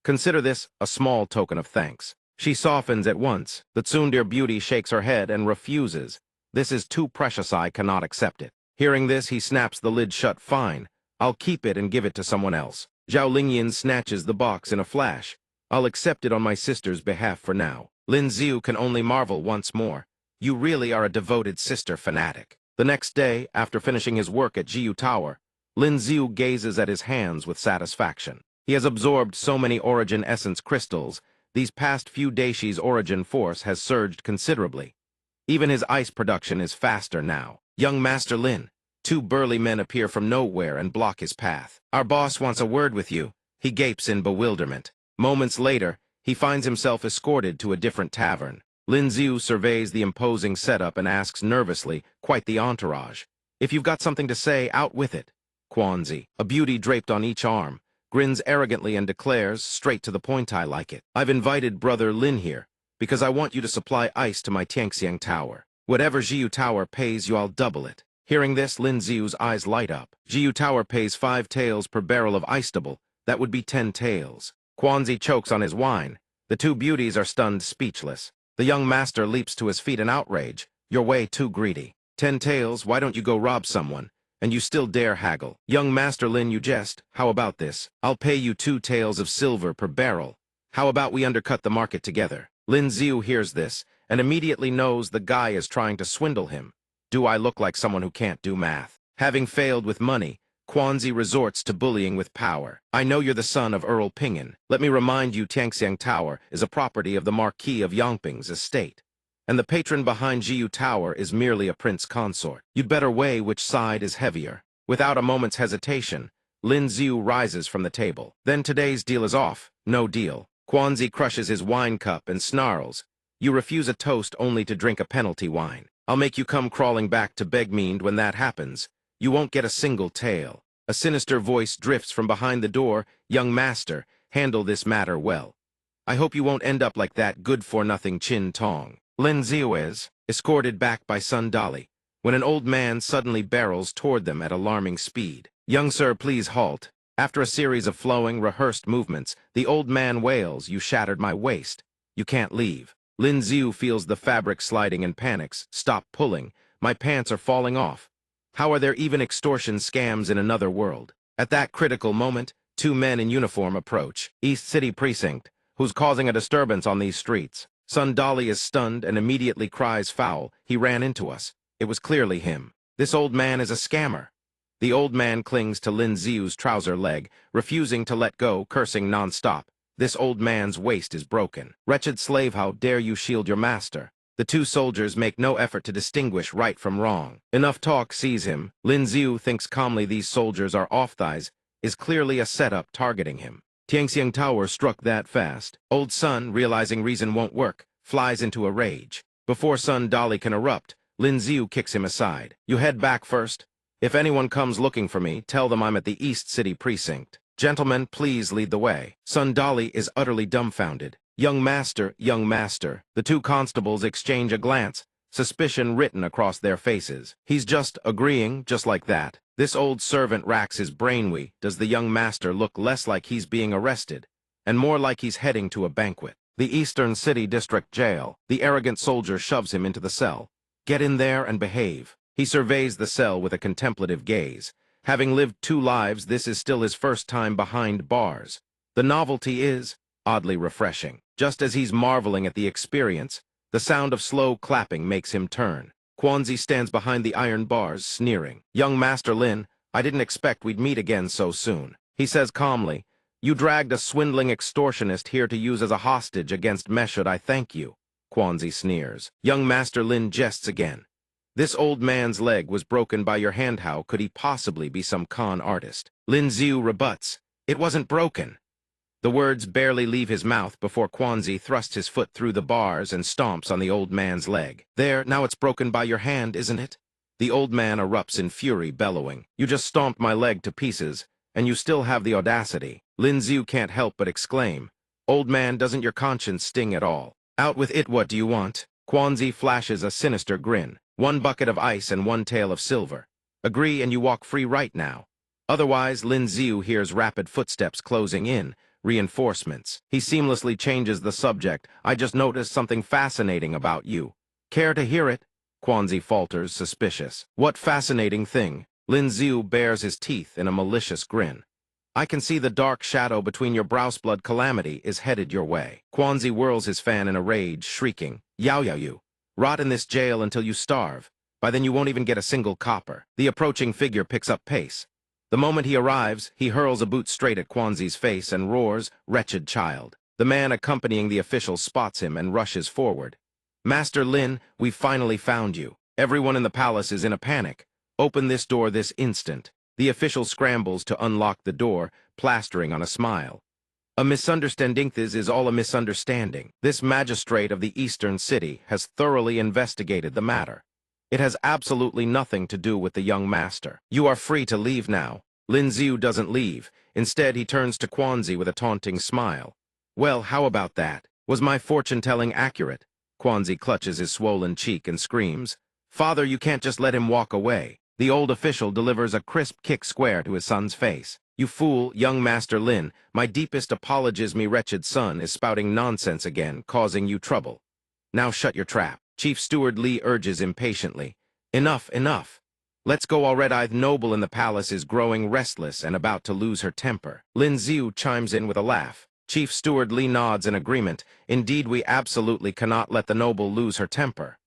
Consider this a small token of thanks." She softens at once. The tsundere beauty shakes her head and refuses. "This is too precious, I cannot accept it." Hearing this, he snaps the lid shut. "Fine. I'll keep it and give it to someone else." Zhao Lingyan snatches the box in a flash. "I'll accept it on my sister's behalf for now." Lin Xiu can only marvel once more. "You really are a devoted sister fanatic." The next day, after finishing his work at Jiyu Tower, Lin Xiu gazes at his hands with satisfaction. He has absorbed so many origin essence crystals, These past few Daishi's origin force has surged considerably. Even his ice production is faster now. Young Master Lin, two burly men appear from nowhere and block his path. Our boss wants a word with you. He gapes in bewilderment. Moments later, he finds himself escorted to a different tavern. Lin Ziu surveys the imposing setup and asks nervously, quite the entourage, "If you've got something to say, out with it." Quanzi, a beauty draped on each arm, grins arrogantly and declares, straight to the point, "I like it. I've invited Brother Lin here, because I want you to supply ice to my Tianxiang Tower. Whatever Jiu Tower pays you, I'll double it." Hearing this, Lin Ziu's eyes light up. Jiu Tower pays 5 taels per barrel of ice double. That would be 10 taels. Quanzi chokes on his wine. The two beauties are stunned speechless. The young master leaps to his feet in outrage. "You're way too greedy. 10 taels, why don't you go rob someone? And you still dare haggle. Young Master Lin, you jest. How about this? I'll pay you 2 taels of silver per barrel. How about we undercut the market together?" Lin Ziu hears this, and immediately knows the guy is trying to swindle him. Do I look like someone who can't do math? Having failed with money, Quanzi resorts to bullying with power. "I know you're the son of Earl Ping'an. Let me remind you Tianxiang Tower is a property of the Marquis of Yongping's estate, and the patron behind Jiu Tower is merely a prince consort. You'd better weigh which side is heavier." Without a moment's hesitation, Lin Ziu rises from the table. "Then today's deal is off. No deal." Quanzi crushes his wine cup and snarls, "You refuse a toast only to drink a penalty wine. I'll make you come crawling back to Begmead when that happens. You won't get a single tael." A sinister voice drifts from behind the door. "Young master, handle this matter well. I hope you won't end up like that good-for-nothing Chin Tong." Lin Ziu is escorted back by Sun Dali, when an old man suddenly barrels toward them at alarming speed. "Young sir, please halt." After a series of flowing, rehearsed movements, the old man wails, "You shattered my waist. You can't leave." Lin Ziu feels the fabric sliding and panics. "Stop pulling. My pants are falling off. How are there even extortion scams in another world?" At that critical moment, 2 men in uniform approach. "East City Precinct. Who's causing a disturbance on these streets?" Sun Dali is stunned and immediately cries foul. "He ran into us. It was clearly him. This old man is a scammer." The old man clings to Lin Ziu's trouser leg, refusing to let go, cursing non-stop. This old man's waist is broken. "Wretched slave, how dare you shield your master?" The 2 soldiers make no effort to distinguish right from wrong. Enough talk sees him. Lin Ziu thinks calmly these soldiers are off-thighs, is clearly a setup targeting him. Tianxiang Tower struck that fast. Old Sun, realizing reason won't work, flies into a rage. Before Sun Dali can erupt, Lin Ziu kicks him aside. "You head back first. If anyone comes looking for me, tell them I'm at the East City Precinct. Gentlemen, please lead the way." Sun Dali is utterly dumbfounded. Young master," the 2 constables exchange a glance, suspicion written across their faces. He's just agreeing, just like that. This old servant racks his brain. Does the young master look less like he's being arrested, and more like he's heading to a banquet? The Eastern City District Jail. The arrogant soldier shoves him into the cell. "Get in there and behave." He surveys the cell with a contemplative gaze. Having lived 2 lives, this is still his first time behind bars. The novelty is oddly refreshing. Just as he's marveling at the experience, the sound of slow clapping makes him turn. Quanzi stands behind the iron bars, sneering. "Young Master Lin, I didn't expect we'd meet again so soon." He says calmly, "You dragged a swindling extortionist here to use as a hostage against me. Should I thank you?" Quanzi sneers. Young Master Lin jests again. "This old man's leg was broken by your hand. How could he possibly be some con artist?" Lin Ziu rebuts, "It wasn't broken." The words barely leave his mouth before Quanzi thrusts his foot through the bars and stomps on the old man's leg. "There, now it's broken by your hand, isn't it?" The old man erupts in fury, bellowing, "You just stomped my leg to pieces, and you still have the audacity." Lin Ziu can't help but exclaim, "Old man, doesn't your conscience sting at all? Out with it, what do you want?" Quanzi flashes a sinister grin. 1 bucket of ice and 1 tael of silver. Agree and you walk free right now. Otherwise, Lin Ziu hears rapid footsteps closing in, reinforcements. He seamlessly changes the subject. "I just noticed something fascinating about you." "Care to hear it?" Quanzi falters, suspicious. "What fascinating thing?" Lin Ziu bares his teeth in a malicious grin. "I can see the dark shadow between your brows. Blood calamity is headed your way." Quanzi whirls his fan in a rage, shrieking, "Yao yao you! Rot in this jail until you starve. By then you won't even get a single copper." The approaching figure picks up pace. The moment he arrives, he hurls a boot straight at Quanzi's face and roars, "Wretched child! The man accompanying the official spots him and rushes forward. Master Lin, we've finally found you. Everyone in the palace is in a panic. Open this door this instant. The official scrambles to unlock the door, plastering on a smile. A misunderstanding is all a misunderstanding. This magistrate of the eastern city has thoroughly investigated the matter. It has absolutely nothing to do with the young master. You are free to leave now. Lin Xiu doesn't leave. Instead, he turns to Quanzi with a taunting smile. Well, how about that? Was my fortune-telling accurate? Quanzi clutches his swollen cheek and screams. Father, you can't just let him walk away. The old official delivers a crisp kick square to his son's face. You fool, young Master Lin, my deepest apologies, me wretched son is spouting nonsense again, causing you trouble. Now shut your trap. Chief Steward Li urges impatiently. Enough, enough. Let's go. Our red-eyed noble in the palace is growing restless and about to lose her temper. Lin Xiu chimes in with a laugh. Chief Steward Li nods in agreement. Indeed, we absolutely cannot let the noble lose her temper.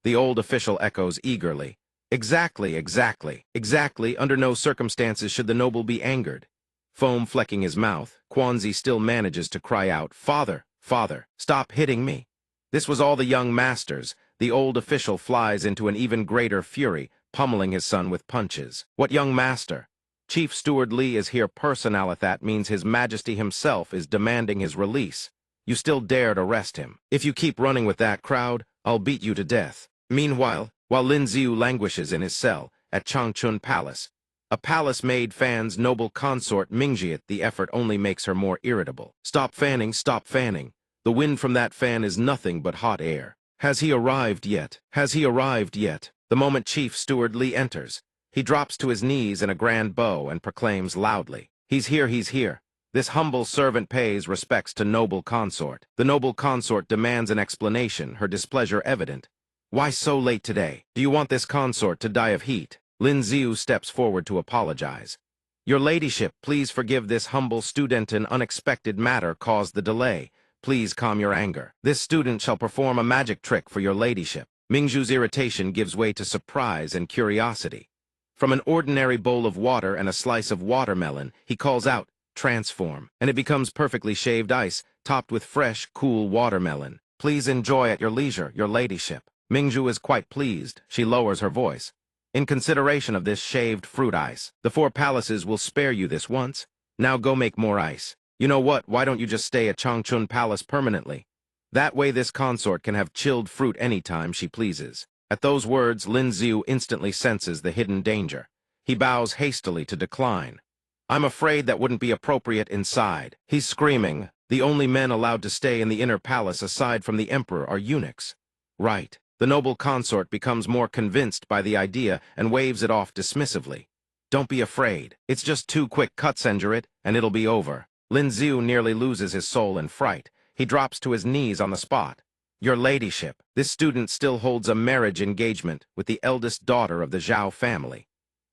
The old official echoes eagerly. Exactly, exactly, exactly. Under no circumstances should the noble be angered. Foam flecking his mouth, Quanzi still manages to cry out, Father, Father, stop hitting me. This was all the young master's. The old official flies into an even greater fury, pummeling his son with punches. What young master? Chief Steward Li is here personal. That means His Majesty himself is demanding his release. You still dared arrest him. If you keep running with that crowd, I'll beat you to death. Meanwhile, while Lin Xiu languishes in his cell at Changchun Palace, a palace-maid fans noble consort Mingjiet. The effort only makes her more irritable. Stop fanning, stop fanning. The wind from that fan is nothing but hot air. Has he arrived yet? Has he arrived yet? The moment Chief Steward Li enters, he drops to his knees in a grand bow and proclaims loudly, He's here, he's here. This humble servant pays respects to noble consort. The noble consort demands an explanation, her displeasure evident. Why so late today? Do you want this consort to die of heat? Lin Xiu steps forward to apologize. Your ladyship, please forgive this humble student. An unexpected matter caused the delay. Please calm your anger. This student shall perform a magic trick for your ladyship. Mingzhu's irritation gives way to surprise and curiosity. From an ordinary bowl of water and a slice of watermelon, he calls out, Transform, and it becomes perfectly shaved ice, topped with fresh, cool watermelon. Please enjoy at your leisure, your ladyship. Mingzhu is quite pleased. She lowers her voice. In consideration of this shaved fruit ice, the 4 palaces will spare you this once. Now go make more ice. You know what, why don't you just stay at Changchun Palace permanently? That way this consort can have chilled fruit anytime she pleases. At those words, Lin Xiu instantly senses the hidden danger. He bows hastily to decline. I'm afraid that wouldn't be appropriate inside. He's screaming. The only men allowed to stay in the inner palace aside from the emperor are eunuchs. Right. The noble consort becomes more convinced by the idea and waves it off dismissively. Don't be afraid. It's just 2 quick cuts, Engerit, and it'll be over. Lin Xiu nearly loses his soul in fright. He drops to his knees on the spot. Your ladyship, this student still holds a marriage engagement with the eldest daughter of the Zhao family.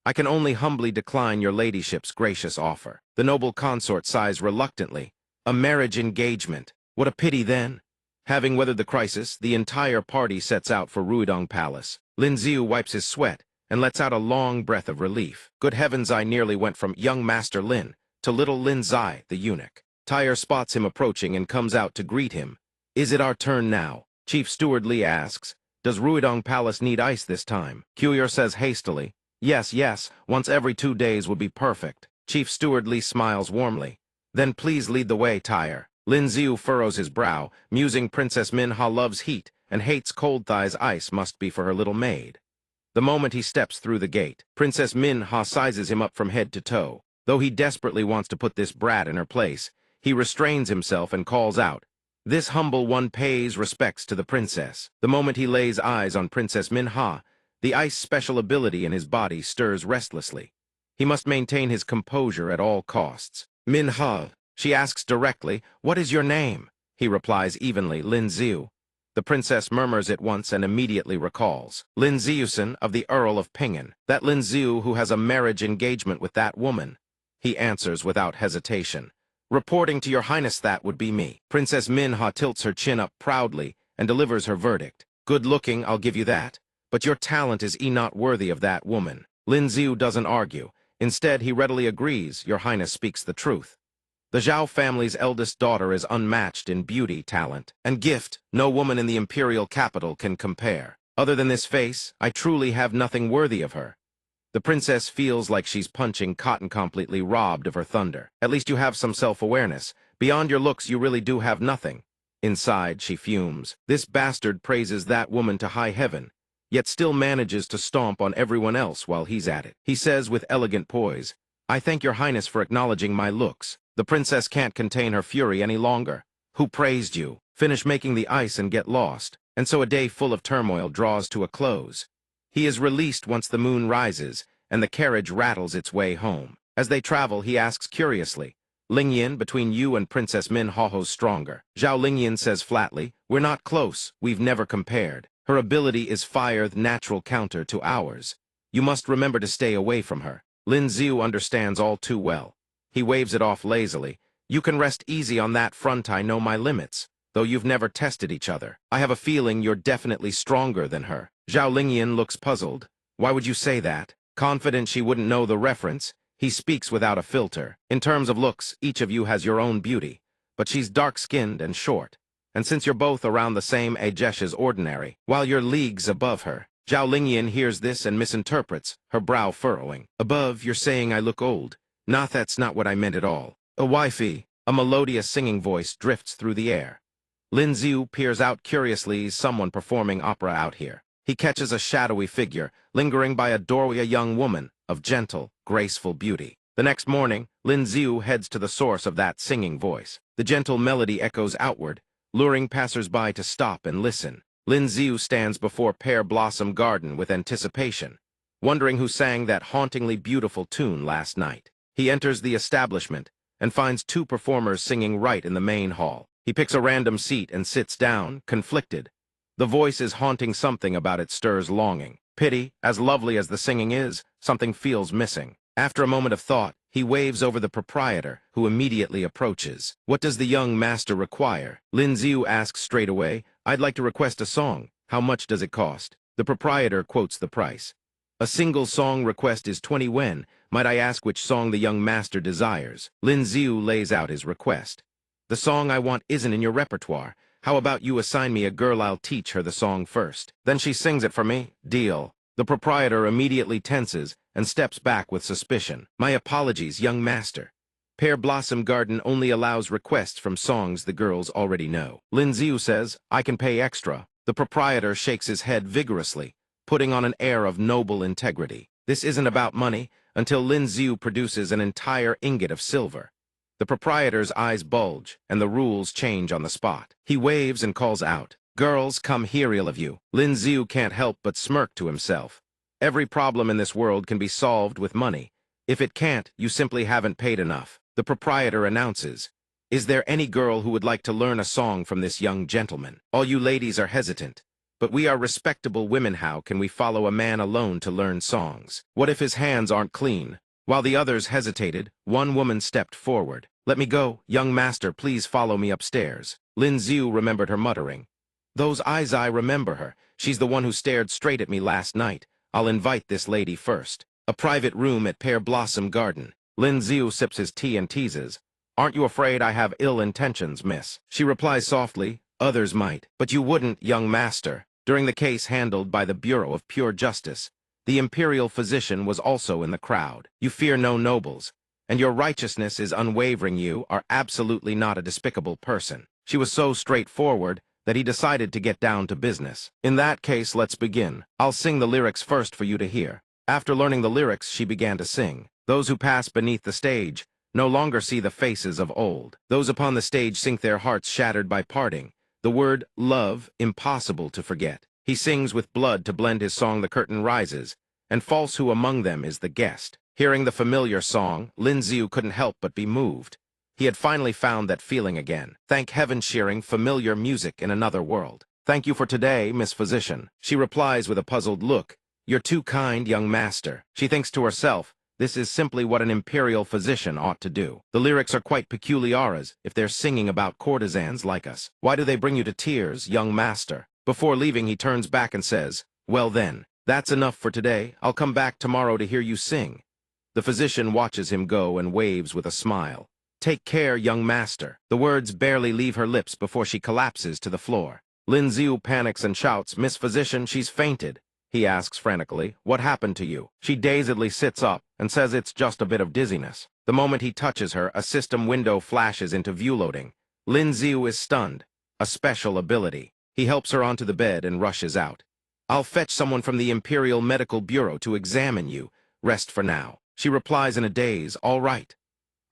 I can only humbly decline your ladyship's gracious offer. The noble consort sighs reluctantly. A marriage engagement. What a pity then. Having weathered the crisis, the entire party sets out for Ruidong Palace. Lin Xiu wipes his sweat and lets out a long breath of relief. Good heavens, I nearly went from young Master Lin to little Lin Zai, the eunuch. Tyre spots him approaching and comes out to greet him. Is it our turn now? Chief Steward Li asks. Does Ruidong Palace need ice this time? Kyuyer says hastily. Yes, yes, once every 2 days would be perfect. Chief Steward Li smiles warmly. Then please lead the way, Tyre. Lin Xiu furrows his brow, musing Princess Manhua loves heat and hates cold. Thighs ice must be for her little maid. The moment he steps through the gate, Princess Manhua sizes him up from head to toe. Though he desperately wants to put this brat in her place, he restrains himself and calls out, This humble one pays respects to the princess. The moment he lays eyes on Princess Manhua, the ice special ability in his body stirs restlessly. He must maintain his composure at all costs. Manhua, she asks directly, What is your name? He replies evenly, Lin Xiu. The princess murmurs it once and immediately recalls. Lin Xiusen of the Earl of Pingen, that Lin Xiu who has a marriage engagement with that woman. He answers without hesitation. Reporting to your highness, that would be me. Princess Manhua tilts her chin up proudly and delivers her verdict. Good looking, I'll give you that. But your talent is not worthy of that woman. Lin Xiu doesn't argue. Instead, he readily agrees, your highness speaks the truth. The Zhao family's eldest daughter is unmatched in beauty, talent, and gift. No woman in the imperial capital can compare. Other than this face, I truly have nothing worthy of her. The princess feels like she's punching cotton, completely robbed of her thunder. At least you have some self-awareness. Beyond your looks, you really do have nothing. Inside, she fumes. This bastard praises that woman to high heaven, yet still manages to stomp on everyone else while he's at it. He says with elegant poise, "I thank your highness for acknowledging my looks." The princess can't contain her fury any longer. Who praised you? Finish making the ice and get lost. And so a day full of turmoil draws to a close. He is released once the moon rises, and the carriage rattles its way home. As they travel, he asks curiously, "Lingyan, between you and Princess Manhwa, who's stronger?" Zhao Lingyan says flatly, "We're not close, we've never compared. Her ability is fire's natural counter to ours. You must remember to stay away from her." Lin Xiu understands all too well. He waves it off lazily. "You can rest easy on that front, I know my limits. Though you've never tested each other. I have a feeling you're definitely stronger than her." Zhao Lingyan looks puzzled. "Why would you say that?" Confident she wouldn't know the reference, he speaks without a filter. "In terms of looks, each of you has your own beauty. But she's dark-skinned and short. And since you're both around the same age as ordinary, while you're leagues above her." Zhao Lingyan hears this and misinterprets, her brow furrowing. "Above, you're saying I look old. Nah, that's not what I meant at all." "A wifey." A melodious singing voice drifts through the air. Lin Xiu peers out curiously, someone performing opera out here. He catches a shadowy figure, lingering by a doorway, a young woman of gentle, graceful beauty. The next morning, Lin Xiu heads to the source of that singing voice. The gentle melody echoes outward, luring passers-by to stop and listen. Lin Xiu stands before Pear Blossom Garden with anticipation, wondering who sang that hauntingly beautiful tune last night. He enters the establishment and finds two performers singing right in the main hall. He picks a random seat and sits down, conflicted. The voice is haunting, something about it stirs longing. Pity, as lovely as the singing is, something feels missing. After a moment of thought, he waves over the proprietor, who immediately approaches. "What does the young master require?" Lin Xiu asks straight away. "I'd like to request a song. How much does it cost?" The proprietor quotes the price. "A single song request is 20 wen. Might I ask which song the young master desires?" Lin Xiu lays out his request. "The song I want isn't in your repertoire. How about you assign me a girl? I'll teach her the song first. Then she sings it for me. Deal." The proprietor immediately tenses and steps back with suspicion. "My apologies, young master. Pear Blossom Garden only allows requests from songs the girls already know." Lin Xiu says, "I can pay extra." The proprietor shakes his head vigorously, putting on an air of noble integrity. This isn't about money until Lin Xiu produces an entire ingot of silver. The proprietor's eyes bulge, and the rules change on the spot. He waves and calls out, "Girls, come here, all of you." Lin Xiu can't help but smirk to himself. Every problem in this world can be solved with money. If it can't, you simply haven't paid enough. The proprietor announces, "Is there any girl who would like to learn a song from this young gentleman?" All you ladies are hesitant. "But we are respectable women. How can we follow a man alone to learn songs? What if his hands aren't clean?" While the others hesitated, one woman stepped forward. "Let me go, young master, please follow me upstairs." Lin Xiu remembered her muttering. "Those eyes, I remember her. She's the one who stared straight at me last night. I'll invite this lady first." A private room at Pear Blossom Garden. Lin Xiu sips his tea and teases. "Aren't you afraid I have ill intentions, miss?" She replies softly, "Others might, but you wouldn't, young master." During the case handled by the Bureau of Pure Justice, the imperial physician was also in the crowd. "You fear no nobles, and your righteousness is unwavering. You are absolutely not a despicable person." She was so straightforward that he decided to get down to business. "In that case, let's begin. I'll sing the lyrics first for you to hear." After learning the lyrics, she began to sing. Those who pass beneath the stage no longer see the faces of old. Those upon the stage sink their hearts shattered by parting. The word love, impossible to forget. He sings with blood to blend his song. The curtain rises, and false who among them is the guest. Hearing the familiar song, Lin Xiu couldn't help but be moved. He had finally found that feeling again. Thank heaven, shearing familiar music in another world. "Thank you for today, Miss Physician." She replies with a puzzled look. "You're too kind, young master." She thinks to herself, this is simply what an imperial physician ought to do. The lyrics are quite peculiar, as if they're singing about courtesans like us. "Why do they bring you to tears, young master?" Before leaving, he turns back and says, "Well then, that's enough for today. I'll come back tomorrow to hear you sing." The physician watches him go and waves with a smile. Take care, young master. The words barely leave her lips before she collapses to the floor. Lin Ziu panics and shouts, Miss Physician, she's fainted. He asks frantically, what happened to you? She dazedly sits up and says it's just a bit of dizziness. The moment he touches her, a system window flashes into view loading. Lin Ziu is stunned. A special ability. He helps her onto the bed and rushes out. I'll fetch someone from the Imperial Medical Bureau to examine you. Rest for now. She replies in a daze, all right.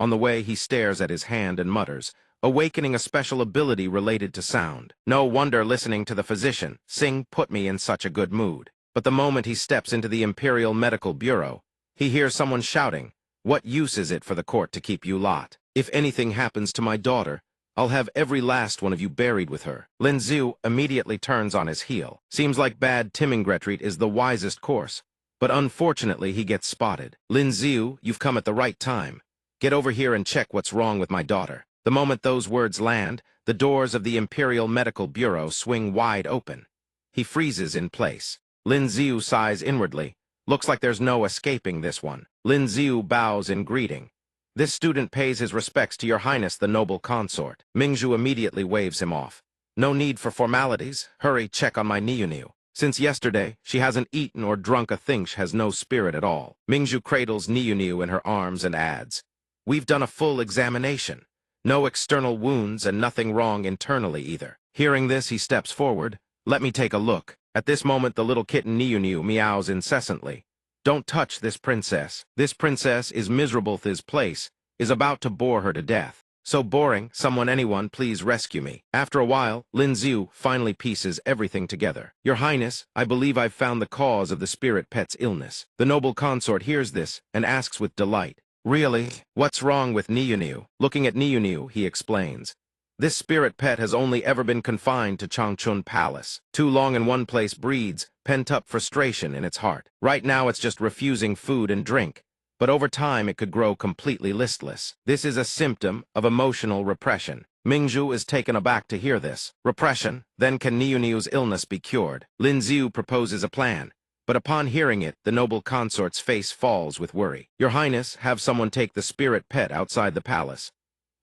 On the way, he stares at his hand and mutters, awakening a special ability related to sound. No wonder, listening to the physician, Sing put me in such a good mood. But the moment he steps into the Imperial Medical Bureau, he hears someone shouting, what use is it for the court to keep you lot? If anything happens to my daughter, I'll have every last one of you buried with her. Lin Ziu immediately turns on his heel. Seems like bad Timmingretreat is the wisest course. But unfortunately, he gets spotted. Lin Ziu, you've come at the right time. Get over here and check what's wrong with my daughter. The moment those words land, the doors of the Imperial Medical Bureau swing wide open. He freezes in place. Lin Ziu sighs inwardly. Looks like there's no escaping this one. Lin Ziu bows in greeting. This student pays his respects to your highness, the noble consort. Mingzhu immediately waves him off. No need for formalities. Hurry, check on my Niu. Since yesterday, she hasn't eaten or drunk a thing. She has no spirit at all. Mingzhu cradles Niu in her arms and adds, we've done a full examination. No external wounds and nothing wrong internally either. Hearing this, he steps forward. Let me take a look. At this moment, the little kitten Niu meows incessantly. Don't touch this princess. This princess is miserable. This place is about to bore her to death. So boring, anyone, please rescue me. After a while, Lin Ziu finally pieces everything together. Your Highness, I believe I've found the cause of the spirit pet's illness. The noble consort hears this and asks with delight, really? What's wrong with Niu? Looking at Niu, he explains. This spirit pet has only ever been confined to Changchun Palace. Too long in one place breeds pent-up frustration in its heart. Right now it's just refusing food and drink, but over time it could grow completely listless. This is a symptom of emotional repression. Mingzhu is taken aback to hear this. Repression? Then can Niu's illness be cured? Lin Ziu proposes a plan, but upon hearing it, the noble consort's face falls with worry. Your Highness, have someone take the spirit pet outside the palace.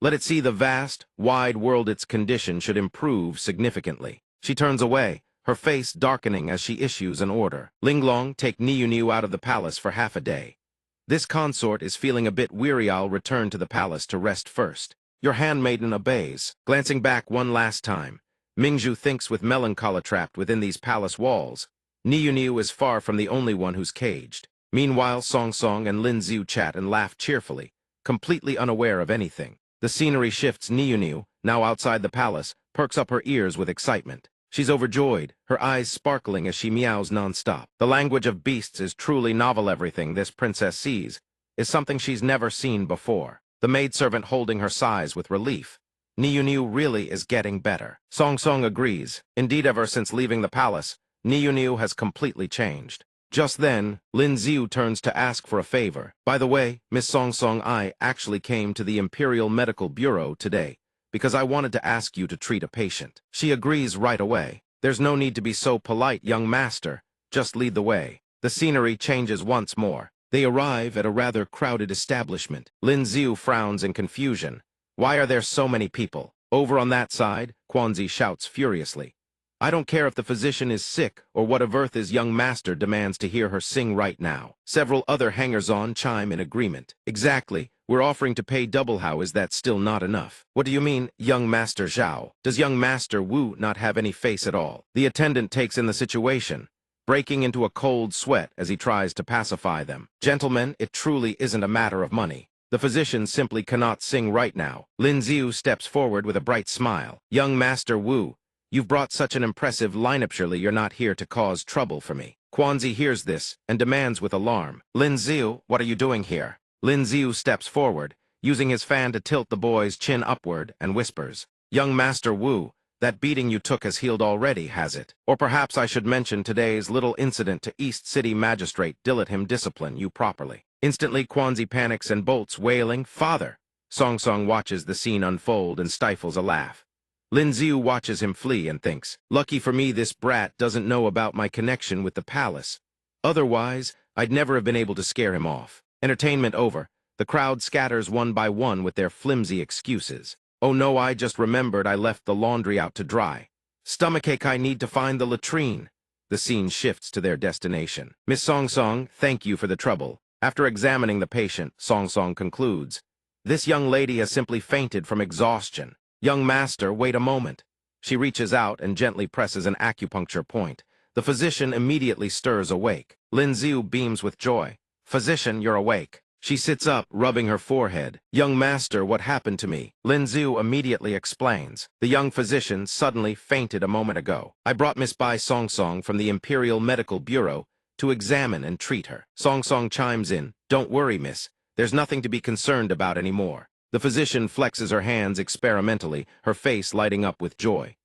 Let it see the vast, wide world. Its condition should improve significantly. She turns away, her face darkening as she issues an order. Linglong, take Niu out of the palace for half a day. This consort is feeling a bit weary. I'll return to the palace to rest first. Your handmaiden obeys. Glancing back one last time, Mingzhu thinks with melancholy. Trapped within these palace walls, Niu is far from the only one who's caged. Meanwhile, Song Song and Lin Ziu chat and laugh cheerfully, completely unaware of anything. The scenery shifts. Niu, now outside the palace, perks up her ears with excitement. She's overjoyed, her eyes sparkling as she meows nonstop. The language of beasts is truly novel. Everything this princess sees is something she's never seen before. The maidservant holding her sighs with relief. Niu really is getting better. Song Song agrees. Indeed, ever since leaving the palace, Niu has completely changed. Just then, Lin Ziu turns to ask for a favor. By the way, Miss Song Song, I actually came to the Imperial Medical Bureau today because I wanted to ask you to treat a patient. She agrees right away. There's no need to be so polite, young master. Just lead the way. The scenery changes once more. They arrive at a rather crowded establishment. Lin Ziu frowns in confusion. Why are there so many people? Over on that side, Quanzi shouts furiously. I don't care if the physician is sick or what of earth his young master demands to hear her sing right now. Several other hangers-on chime in agreement. Exactly. We're offering to pay double. How is that still not enough? What do you mean, young Master Zhao? Does young Master Wu not have any face at all? The attendant takes in the situation, breaking into a cold sweat as he tries to pacify them. Gentlemen, it truly isn't a matter of money. The physician simply cannot sing right now. Lin Ziu steps forward with a bright smile. Young Master Wu, you've brought such an impressive lineup. Surely you're not here to cause trouble for me. Quanzi hears this and demands with alarm. Lin Ziu, what are you doing here? Lin Ziu steps forward, using his fan to tilt the boy's chin upward, and whispers, Young Master Wu, that beating you took has healed already, has it? Or perhaps I should mention today's little incident to East City Magistrate Dillet him discipline you properly. Instantly, Quanzi panics and bolts, wailing, Father! Song Song watches the scene unfold and stifles a laugh. Lin Ziu watches him flee and thinks, lucky for me this brat doesn't know about my connection with the palace. Otherwise, I'd never have been able to scare him off. Entertainment over, The crowd scatters one by one with their flimsy excuses. Oh no, I just remembered I left the laundry out to dry. Stomachache, I need to find the latrine. The scene shifts to their destination. Miss Song Song, thank you for the trouble. After examining the patient, Song Song concludes, this young lady has simply fainted from exhaustion. Young master, wait a moment. She reaches out and gently presses an acupuncture point. The physician immediately stirs awake. Lin Ziu beams with joy. Physician, you're awake. She sits up, rubbing her forehead. Young master, what happened to me? Lin Ziu immediately explains. The young physician suddenly fainted a moment ago. I brought Miss Bai Song Song from the Imperial Medical Bureau to examine and treat her. Song Song chimes in. Don't worry, miss. There's nothing to be concerned about anymore. The physician flexes her hands experimentally, her face lighting up with joy.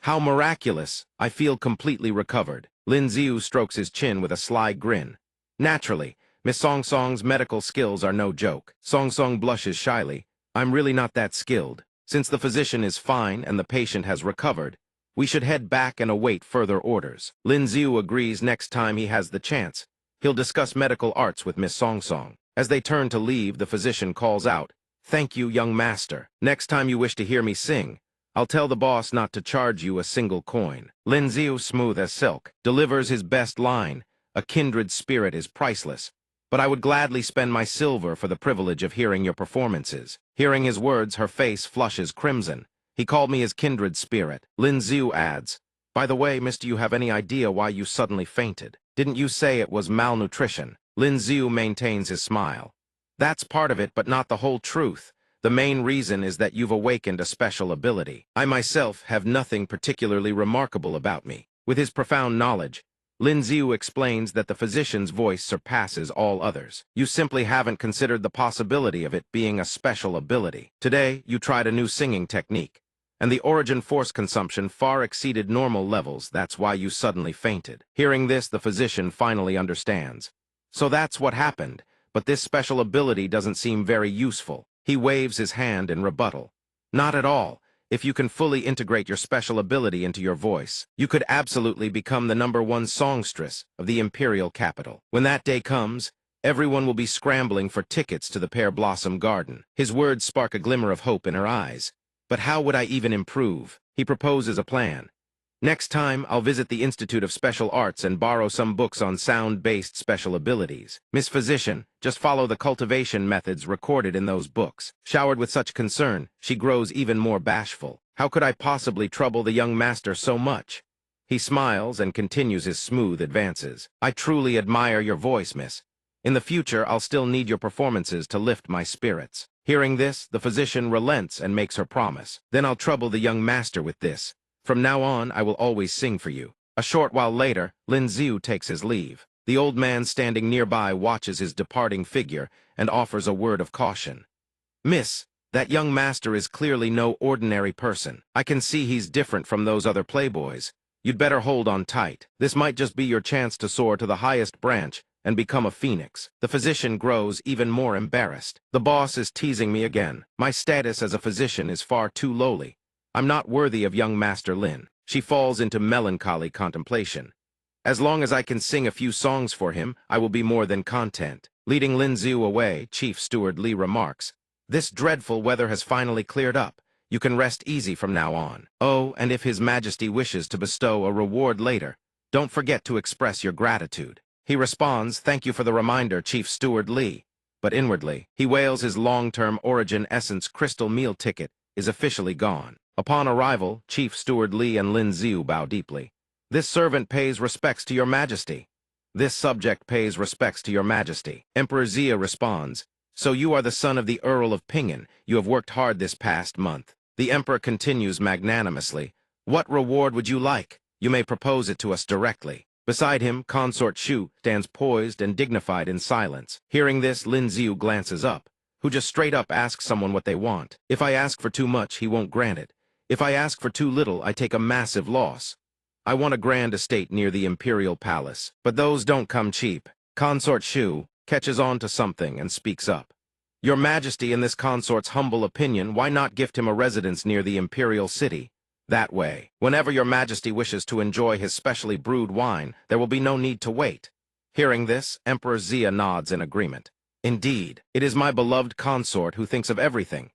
How miraculous! I feel completely recovered. Lin Ziu strokes his chin with a sly grin. Naturally, Miss Song Song's medical skills are no joke. Song Song blushes shyly. I'm really not that skilled. Since the physician is fine and the patient has recovered, we should head back and await further orders. Lin Ziu agrees next time he has the chance. He'll discuss medical arts with Miss Song Song. As they turn to leave, the physician calls out, Thank you, young master. Next time you wish to hear me sing, I'll tell the boss not to charge you a single coin. Lin Ziu, smooth as silk, delivers his best line. A kindred spirit is priceless. But I would gladly spend my silver for the privilege of hearing your performances. Hearing his words, her face flushes crimson. He called me his kindred spirit. Lin Ziu adds, By the way, miss, do you have any idea why you suddenly fainted? Didn't you say it was malnutrition? Lin Ziu maintains his smile. That's part of it, but not the whole truth. The main reason is that you've awakened a special ability. I myself have nothing particularly remarkable about me. With his profound knowledge, Lin Ziu explains that the physician's voice surpasses all others. You simply haven't considered the possibility of it being a special ability. Today, you tried a new singing technique, and the origin force consumption far exceeded normal levels. That's why you suddenly fainted. Hearing this, the physician finally understands. So that's what happened, but this special ability doesn't seem very useful. He waves his hand in rebuttal. Not at all. If you can fully integrate your special ability into your voice, you could absolutely become the #1 songstress of the imperial capital. When that day comes, everyone will be scrambling for tickets to the Pear Blossom Garden. His words spark a glimmer of hope in her eyes. But how would I even improve? He proposes a plan. Next time, I'll visit the Institute of Special Arts and borrow some books on sound-based special abilities. Miss Physician, just follow the cultivation methods recorded in those books. Showered with such concern, she grows even more bashful. How could I possibly trouble the young master so much? He smiles and continues his smooth advances. I truly admire your voice, miss. In the future, I'll still need your performances to lift my spirits. Hearing this, the physician relents and makes her promise. Then I'll trouble the young master with this. From now on, I will always sing for you. A short while later, Lin Ziu takes his leave. The old man standing nearby watches his departing figure and offers a word of caution. Miss, that young master is clearly no ordinary person. I can see he's different from those other playboys. You'd better hold on tight. This might just be your chance to soar to the highest branch and become a phoenix. The physician grows even more embarrassed. The boss is teasing me again. My status as a physician is far too lowly. I'm not worthy of young Master Lin. She falls into melancholy contemplation. As long as I can sing a few songs for him, I will be more than content. Leading Lin Ziu away, Chief Steward Li remarks, This dreadful weather has finally cleared up. You can rest easy from now on. Oh, and if His Majesty wishes to bestow a reward later, don't forget to express your gratitude. He responds, Thank you for the reminder, Chief Steward Li. But inwardly, he wails his long-term Origin Essence crystal meal ticket is officially gone. Upon arrival, Chief Steward Li and Lin Ziu bow deeply. This servant pays respects to your majesty. This subject pays respects to your majesty. Emperor Zia responds, So you are the son of the Earl of Pingan. You have worked hard this past month. The emperor continues magnanimously, What reward would you like? You may propose it to us directly. Beside him, Consort Shu stands poised and dignified in silence. Hearing this, Lin Ziu glances up, who just straight up asks someone what they want. If I ask for too much, he won't grant it. If I ask for too little, I take a massive loss. I want a grand estate near the imperial palace, but those don't come cheap. Consort Shu catches on to something and speaks up. Your Majesty, in this consort's humble opinion, why not gift him a residence near the imperial city? That way, whenever your Majesty wishes to enjoy his specially brewed wine, there will be no need to wait. Hearing this, Emperor Zia nods in agreement. Indeed, it is my beloved consort who thinks of everything.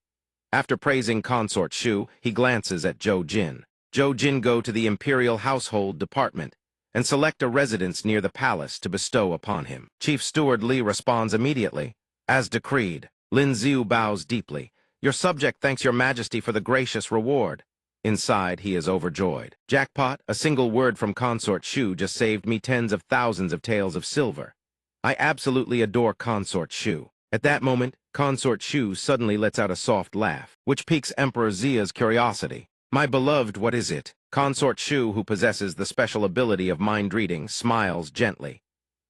After praising consort Shu, he glances at Zhou Jin. Zhou Jin go to the Imperial Household Department and select a residence near the palace to bestow upon him. Chief Steward Li responds immediately. As decreed, Lin Xiu bows deeply. Your subject thanks your majesty for the gracious reward. Inside, he is overjoyed. Jackpot, a single word from Consort Shu just saved me tens of thousands of taels of silver. I absolutely adore Consort Shu. At that moment, Consort Shu suddenly lets out a soft laugh, which piques Emperor Zia's curiosity. My beloved, what is it? Consort Shu, who possesses the special ability of mind reading, smiles gently.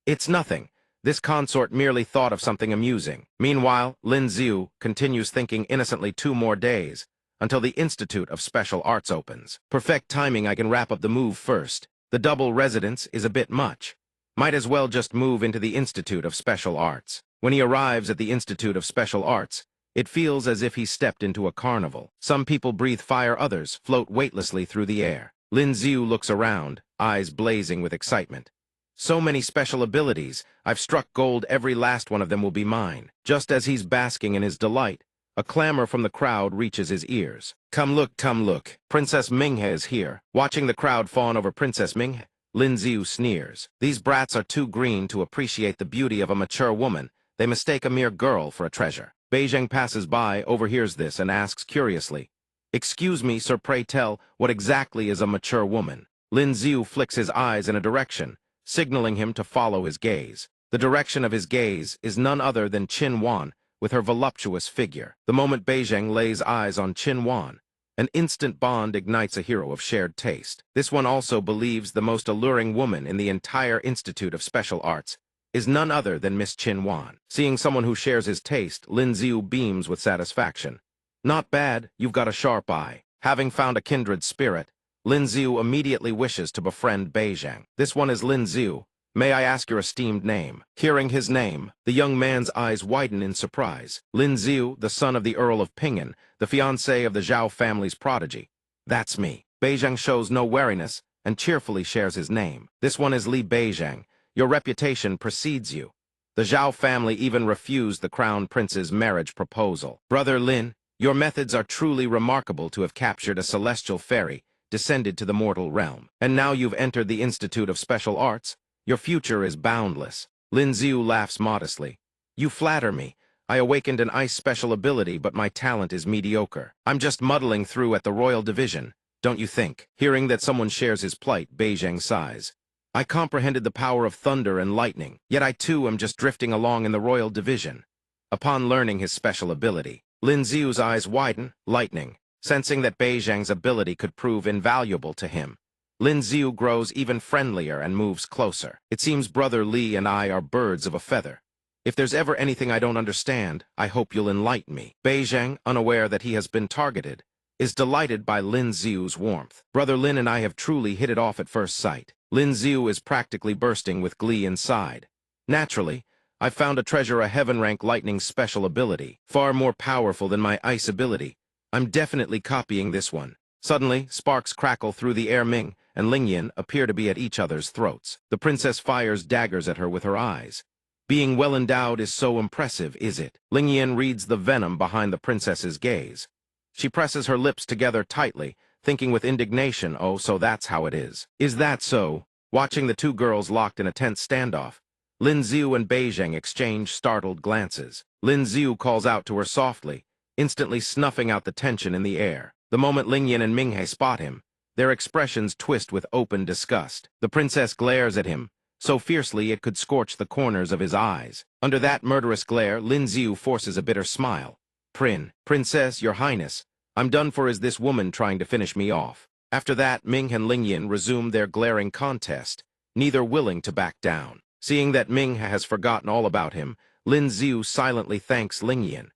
It's nothing. This consort merely thought of something amusing. Meanwhile, Lin Xiu continues thinking innocently 2 more days, until the Institute of Special Arts opens. Perfect timing, I can wrap up the move first. The double residence is a bit much. Might as well just move into the Institute of Special Arts. When he arrives at the Institute of Special Arts, it feels as if he stepped into a carnival. Some people breathe fire, others float weightlessly through the air. Lin Xiu looks around, eyes blazing with excitement. So many special abilities, I've struck gold, every last one of them will be mine. Just as he's basking in his delight, a clamor from the crowd reaches his ears. Come look, come look. Princess Minghe is here. Watching the crowd fawn over Princess Minghe, Lin Xiu sneers. These brats are too green to appreciate the beauty of a mature woman. They mistake a mere girl for a treasure. Beijing passes by, overhears this, and asks curiously, Excuse me, sir, pray tell, what exactly is a mature woman? Lin Xiu flicks his eyes in a direction, signaling him to follow his gaze. The direction of his gaze is none other than Qin Wan, with her voluptuous figure. The moment Beijing lays eyes on Qin Wan, an instant bond ignites a hero of shared taste. This one also believes the most alluring woman in the entire Institute of Special Arts is none other than Miss Qin Wan. Seeing someone who shares his taste, Lin Xiu beams with satisfaction. Not bad, you've got a sharp eye. Having found a kindred spirit, Lin Xiu immediately wishes to befriend Beijing. This one is Lin Xiu. May I ask your esteemed name? Hearing his name, the young man's eyes widen in surprise. Lin Xiu, the son of the Earl of Ping'an, the fiancé of the Zhao family's prodigy. That's me. Beijing shows no wariness and cheerfully shares his name. This one is Li Beijing. Your reputation precedes you. The Zhao family even refused the crown prince's marriage proposal. Brother Lin, your methods are truly remarkable to have captured a celestial fairy, descended to the mortal realm. And now you've entered the Institute of Special Arts. Your future is boundless. Lin Xiu laughs modestly. You flatter me. I awakened an ice special ability, but my talent is mediocre. I'm just muddling through at the Royal Division, don't you think? Hearing that someone shares his plight, Beijing sighs. I comprehended the power of thunder and lightning, yet I too am just drifting along in the Royal Division. Upon learning his special ability, Lin Xiu's eyes widen, lightning. Sensing that Beijing's ability could prove invaluable to him, Lin Xiu grows even friendlier and moves closer. It seems Brother Li and I are birds of a feather. If there's ever anything I don't understand, I hope you'll enlighten me. Beijing, unaware that he has been targeted, is delighted by Lin Xiu's warmth. Brother Lin and I have truly hit it off at first sight. Lin Xiu is practically bursting with glee inside. Naturally, I've found a treasure, a heaven-rank lightning special ability, far more powerful than my ice ability. I'm definitely copying this one. Suddenly, sparks crackle through the air. Ming and Lingyan appear to be at each other's throats. The princess fires daggers at her with her eyes. Being well endowed is so impressive, is it? Lingyan reads the venom behind the princess's gaze. She presses her lips together tightly, thinking with indignation, oh, so that's how it is. Is that so? Watching the two girls locked in a tense standoff, Lin Xiu and Beijing exchange startled glances. Lin Xiu calls out to her softly, instantly snuffing out the tension in the air. The moment Lingyan and Minghe spot him, their expressions twist with open disgust. The princess glares at him, so fiercely it could scorch the corners of his eyes. Under that murderous glare, Lin Xiu forces a bitter smile. Princess, your highness, I'm done for. Is this woman trying to finish me off? After that, Ming and Lingyan resumed their glaring contest, neither willing to back down. Seeing that Ming has forgotten all about him, Lin Xiu silently thanks Lingyan.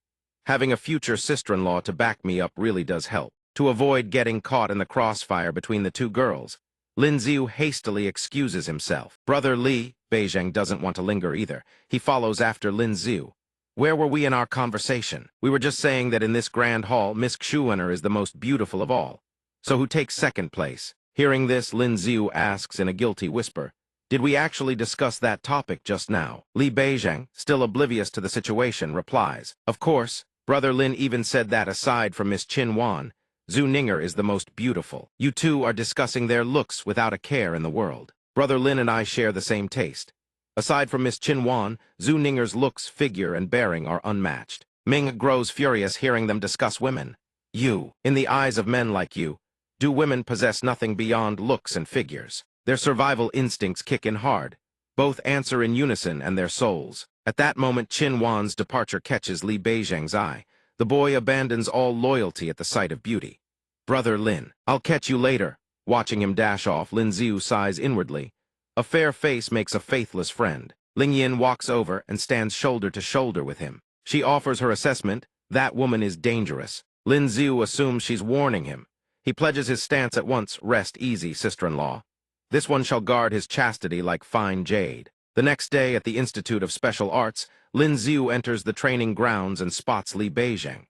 Having a future sister-in-law to back me up really does help. To avoid getting caught in the crossfire between the two girls, Lin Xiu hastily excuses himself. Brother Li, Beijing doesn't want to linger either. He follows after Lin Xiu. Where were we in our conversation? We were just saying that in this grand hall, Miss Xuener is the most beautiful of all. So who takes second place? Hearing this, Lin Xiu asks in a guilty whisper, Did we actually discuss that topic just now? Li Beijing, still oblivious to the situation, replies. Of course, Brother Lin even said that aside from Miss Qin Wan, Zhu Ninger is the most beautiful. You two are discussing their looks without a care in the world. Brother Lin and I share the same taste. Aside from Miss Qin Wan, Zhu Ninger's looks, figure, and bearing are unmatched. Ming grows furious hearing them discuss women. In the eyes of men like you, do women possess nothing beyond looks and figures? Their survival instincts kick in hard. Both answer in unison and their souls. At that moment, Qin Wan's departure catches Li Beijing's eye. The boy abandons all loyalty at the sight of beauty. Brother Lin, I'll catch you later. Watching him dash off, Lin Xiu sighs inwardly. A fair face makes a faithless friend. Ling Yin walks over and stands shoulder to shoulder with him. She offers her assessment. That woman is dangerous. Lin Xiu assumes she's warning him. He pledges his stance at once. Rest easy, sister-in-law. This one shall guard his chastity like fine jade. The next day at the Institute of Special Arts, Lin Xiu enters the training grounds and spots Li Beijing.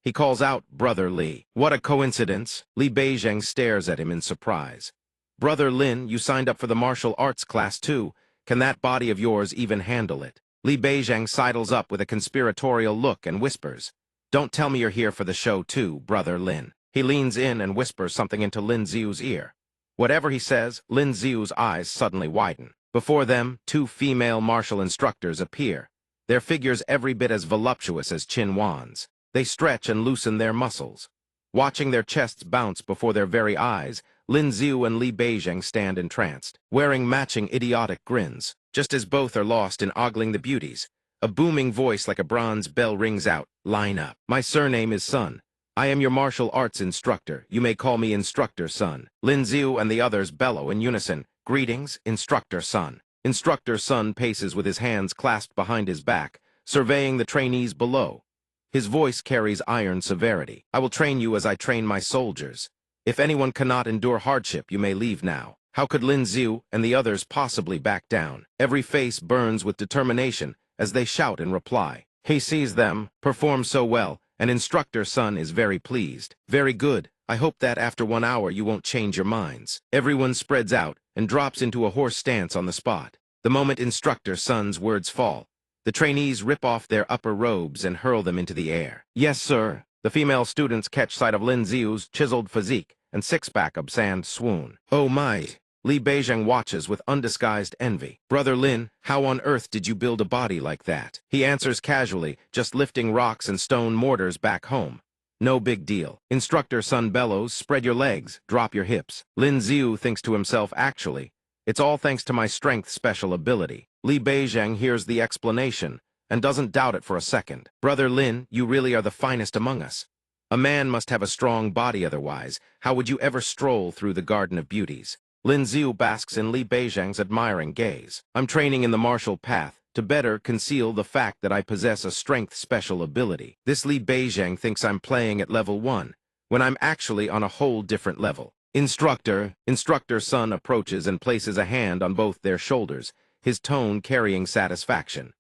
He calls out, Brother Li. What a coincidence. Li Beijing stares at him in surprise. Brother Lin, you signed up for the martial arts class too. Can that body of yours even handle it? Li Beijing sidles up with a conspiratorial look and whispers, Don't tell me you're here for the show too, Brother Lin. He leans in and whispers something into Lin Xiu's ear. Whatever he says, Lin Xiu's eyes suddenly widen. Before them, two female martial instructors appear, their figures every bit as voluptuous as Qin Wan's. They stretch and loosen their muscles. Watching their chests bounce before their very eyes, Lin Xiu and Li Beijing stand entranced, wearing matching idiotic grins. Just as both are lost in ogling the beauties, a booming voice like a bronze bell rings out, Line up. My surname is Sun. I am your martial arts instructor. You may call me Instructor Sun. Lin Xiu and the others bellow in unison. Greetings, Instructor Sun. Instructor Sun paces with his hands clasped behind his back, surveying the trainees below. His voice carries iron severity. I will train you as I train my soldiers. If anyone cannot endure hardship, you may leave now. How could Lin Xiu and the others possibly back down? Every face burns with determination as they shout in reply. He sees them perform so well, and Instructor Sun is very pleased. Very good. I hope that after 1 hour you won't change your minds. Everyone spreads out and drops into a horse stance on the spot. The moment Instructor Sun's words fall, the trainees rip off their upper robes and hurl them into the air. Yes, sir. The female students catch sight of Lin Xiu's chiseled physique and six-pack and swoon. Oh my! Li Beijing watches with undisguised envy. Brother Lin, how on earth did you build a body like that? He answers casually, just lifting rocks and stone mortars back home. No big deal. Instructor Sun bellows, spread your legs, drop your hips. Lin Xiu thinks to himself, actually, it's all thanks to my strength special ability. Li Beijing hears the explanation and doesn't doubt it for a second. Brother Lin, you really are the finest among us. A man must have a strong body otherwise. How would you ever stroll through the Garden of Beauties? Lin Xiu basks in Li Beijing's admiring gaze. I'm training in the martial path to better conceal the fact that I possess a strength special ability. This Li Beijing thinks I'm playing at level 1, when I'm actually on a whole different level. Instructor Sun approaches and places a hand on both their shoulders, his tone carrying satisfaction.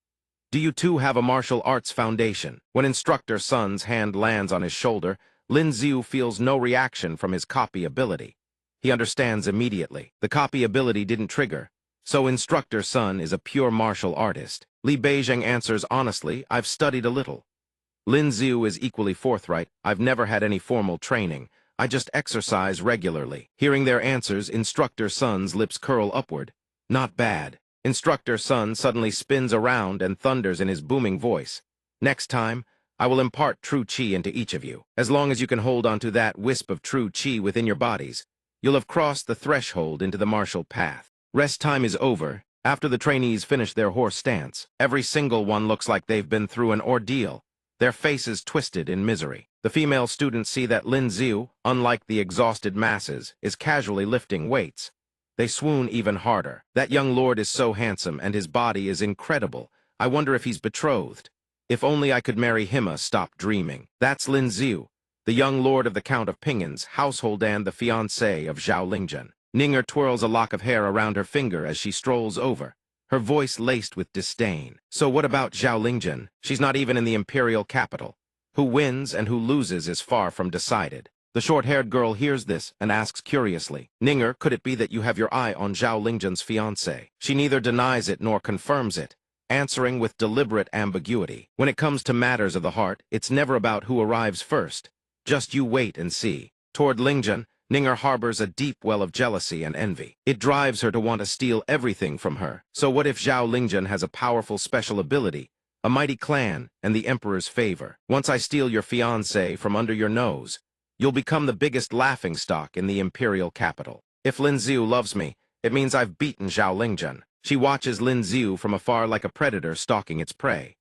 Do you two have a martial arts foundation? When Instructor Sun's hand lands on his shoulder, Lin Xiu feels no reaction from his copy ability. He understands immediately. The copy ability didn't trigger, so Instructor Sun is a pure martial artist. Li Beijing answers honestly, I've studied a little. Lin Xiu is equally forthright, I've never had any formal training. I just exercise regularly. Hearing their answers, Instructor Sun's lips curl upward. Not bad. Instructor Sun suddenly spins around and thunders in his booming voice. Next time, I will impart true qi into each of you. As long as you can hold onto that wisp of true qi within your bodies, you'll have crossed the threshold into the martial path. Rest time is over. After the trainees finish their horse stance, every single one looks like they've been through an ordeal, their faces twisted in misery. The female students see that Lin Xiu, unlike the exhausted masses, is casually lifting weights. They swoon even harder. That young lord is so handsome and his body is incredible. I wonder if he's betrothed. If only I could marry him. Stop dreaming. That's Lin Xiu, the young lord of the Count of Pingan's household and the fiancé of Zhao Lingzhen. Ninger twirls a lock of hair around her finger as she strolls over, her voice laced with disdain. So what about Zhao Lingzhen? She's not even in the imperial capital. Who wins and who loses is far from decided. The short-haired girl hears this and asks curiously, Ninger, could it be that you have your eye on Zhao Lingjian's fiancé? She neither denies it nor confirms it, answering with deliberate ambiguity. When it comes to matters of the heart, it's never about who arrives first. Just you wait and see. Toward Lingjian, Ninger harbors a deep well of jealousy and envy. It drives her to want to steal everything from her. So what if Zhao Lingjian has a powerful special ability, a mighty clan, and the emperor's favor? Once I steal your fiancé from under your nose, you'll become the biggest laughingstock in the imperial capital. If Lin Xiu loves me, it means I've beaten Zhao Lingjian. She watches Lin Xiu from afar like a predator stalking its prey.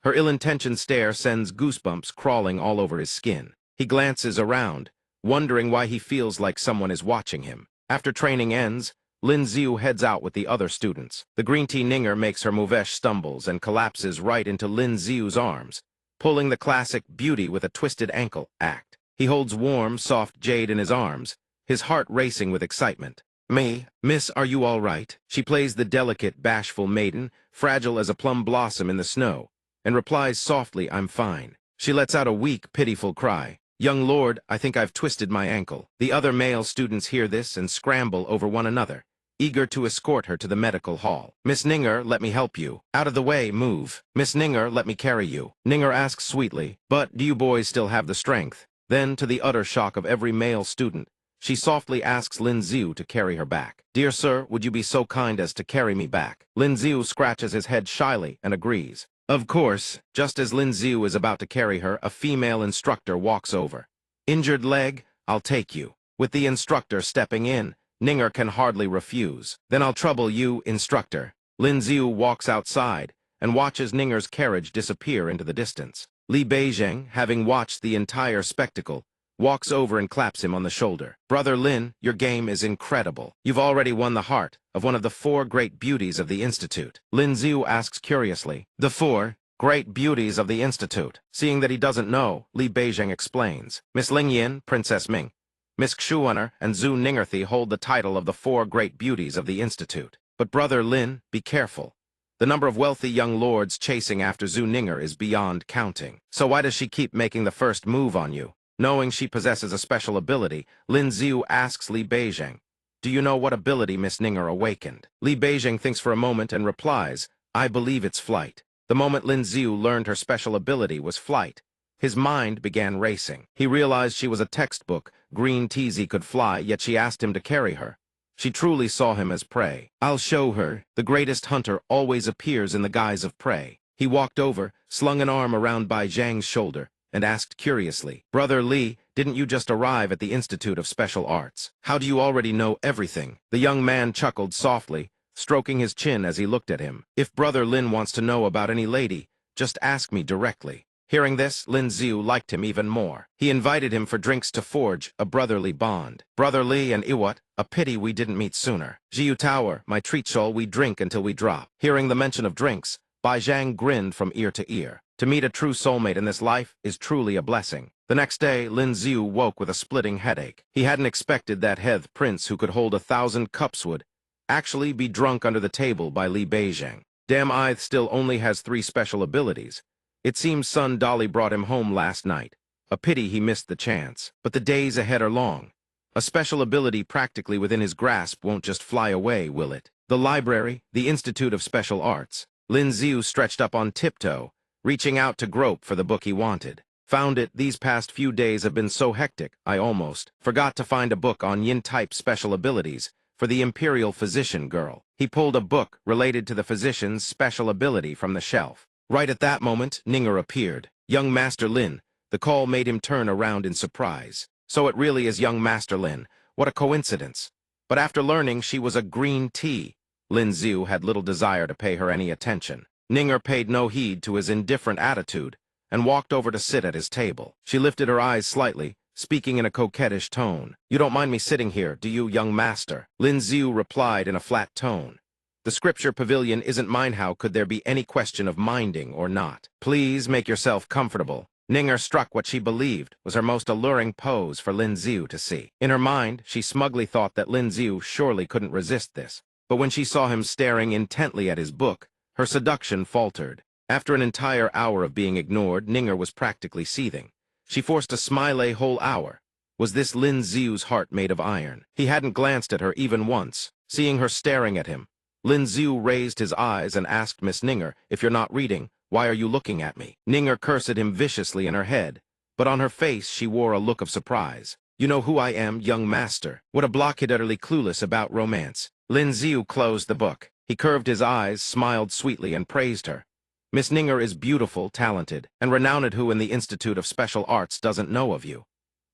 Her ill-intentioned stare sends goosebumps crawling all over his skin. He glances around, wondering why he feels like someone is watching him. After training ends, Lin Xiu heads out with the other students. The green tea Ninger makes her mouvesh stumbles and collapses right into Lin Xiu's arms, pulling the classic beauty with a twisted ankle act. He holds warm, soft jade in his arms, his heart racing with excitement. Miss, are you all right? She plays the delicate, bashful maiden, fragile as a plum blossom in the snow, and replies softly, I'm fine. She lets out a weak, pitiful cry. Young lord, I think I've twisted my ankle. The other male students hear this and scramble over one another, eager to escort her to the medical hall. Miss Ninger, let me help you. Out of the way, move. Miss Ninger, let me carry you. Ninger asks sweetly, but do you boys still have the strength? Then, to the utter shock of every male student, she softly asks Lin Xiu to carry her back. Dear sir, would you be so kind as to carry me back? Lin Xiu scratches his head shyly and agrees. Of course, just as Lin Xiu is about to carry her, a female instructor walks over. Injured leg? I'll take you. With the instructor stepping in, Ninger can hardly refuse. Then I'll trouble you, instructor. Lin Xiu walks outside and watches Ninger's carriage disappear into the distance. Li Beijing, having watched the entire spectacle, walks over and claps him on the shoulder. Brother Lin, your game is incredible. You've already won the heart of one of the 4 great beauties of the Institute. Lin Xiu asks curiously, the 4 great beauties of the Institute. Seeing that he doesn't know, Li Beijing explains. Miss Ling Yin, Princess Ming, Miss Xuaner, and Zhu Ningerthy hold the title of the 4 great beauties of the Institute. But Brother Lin, be careful. The number of wealthy young lords chasing after Zhu Ninger is beyond counting. So why does she keep making the first move on you? Knowing she possesses a special ability, Lin Xiu asks Li Beijing, do you know what ability Miss Ninger awakened? Li Beijing thinks for a moment and replies, I believe it's flight. The moment Lin Xiu learned her special ability was flight, his mind began racing. He realized she was a textbook, green teasy could fly, yet she asked him to carry her. She truly saw him as prey. I'll show her. The greatest hunter always appears in the guise of prey. He walked over, slung an arm around Bai Zhang's shoulder, and asked curiously, Brother Li, didn't you just arrive at the Institute of Special Arts? How do you already know everything? The young man chuckled softly, stroking his chin as he looked at him. If Brother Lin wants to know about any lady, just ask me directly. Hearing this, Lin Xiu liked him even more. He invited him for drinks to forge a brotherly bond. Brother Li and Iwat, a pity we didn't meet sooner. Jiu Tower, my treat shall we drink until we drop. Hearing the mention of drinks, Bai Zhang grinned from ear to ear. To meet a true soulmate in this life is truly a blessing. The next day, Lin Xiu woke with a splitting headache. He hadn't expected that Heth prince who could hold 1,000 cups would actually be drunk under the table by Li Beijing. Damn, Ith still only has 3 special abilities. It seems son Dolly brought him home last night. A pity he missed the chance. But the days ahead are long. A special ability practically within his grasp won't just fly away, will it? The library, the Institute of Special Arts. Lin Xiu stretched up on tiptoe, reaching out to grope for the book he wanted. Found it. These past few days have been so hectic, I almost forgot to find a book on yin-type special abilities for the Imperial Physician girl. He pulled a book related to the physician's special ability from the shelf. Right at that moment, Ninger appeared. Young Master Lin. The call made him turn around in surprise. So it really is young Master Lin. What a coincidence. But after learning she was a green tea, Lin Xiu had little desire to pay her any attention. Ninger paid no heed to his indifferent attitude and walked over to sit at his table. She lifted her eyes slightly, speaking in a coquettish tone. You don't mind me sitting here, do you, young master? Lin Xiu replied in a flat tone. The scripture pavilion isn't mine. How could there be any question of minding or not? Please make yourself comfortable. Ninger struck what she believed was her most alluring pose for Lin Xiu to see. In her mind, she smugly thought that Lin Xiu surely couldn't resist this. But when she saw him staring intently at his book, her seduction faltered. After an entire hour of being ignored, Ninger was practically seething. She forced a smile a whole hour, Was this Lin Xiu's heart made of iron? He hadn't glanced at her even once. Seeing her staring at him, Lin Xiu raised his eyes and asked Miss Ninger, "If you're not reading, why are you looking at me?" Ninger cursed him viciously in her head, but on her face she wore a look of surprise. "You know who I am, young master." What a blockhead, utterly clueless about romance. Lin Xiu closed the book. He curved his eyes, smiled sweetly, and praised her. "Miss Ninger is beautiful, talented, and renowned. Who in the Institute of Special Arts doesn't know of you?"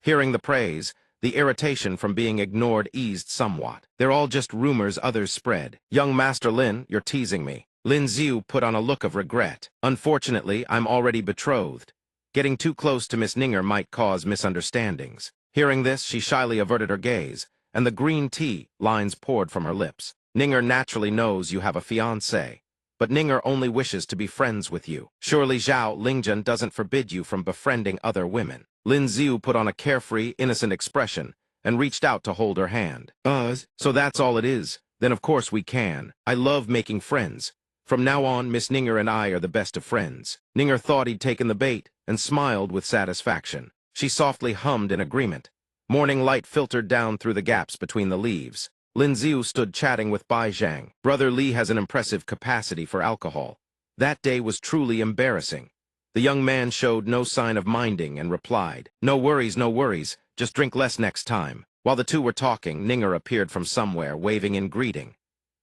Hearing the praise, the irritation from being ignored eased somewhat. "They're all just rumors others spread." "Young Master Lin, you're teasing me." Lin Xiu put on a look of regret. "Unfortunately, I'm already betrothed. Getting too close to Miss Ninger might cause misunderstandings." Hearing this, she shyly averted her gaze, and the green tea lines poured from her lips. "Ninger naturally knows you have a fiancé, but Ninger only wishes to be friends with you. Surely Zhao Lingjun doesn't forbid you from befriending other women." Lin Xiu put on a carefree, innocent expression and reached out to hold her hand. So that's all it is. Then of course we can. I love making friends. From now on, Miss Ninger and I are the best of friends." Ninger thought he'd taken the bait and smiled with satisfaction. She softly hummed in agreement. Morning light filtered down through the gaps between the leaves. Lin Xiu stood chatting with Bai Zhang. Brother Li has an impressive capacity for alcohol. That day was truly embarrassing. The young man showed no sign of minding and replied, no worries, just drink less next time." While the two were talking, Ninger appeared from somewhere, waving in greeting.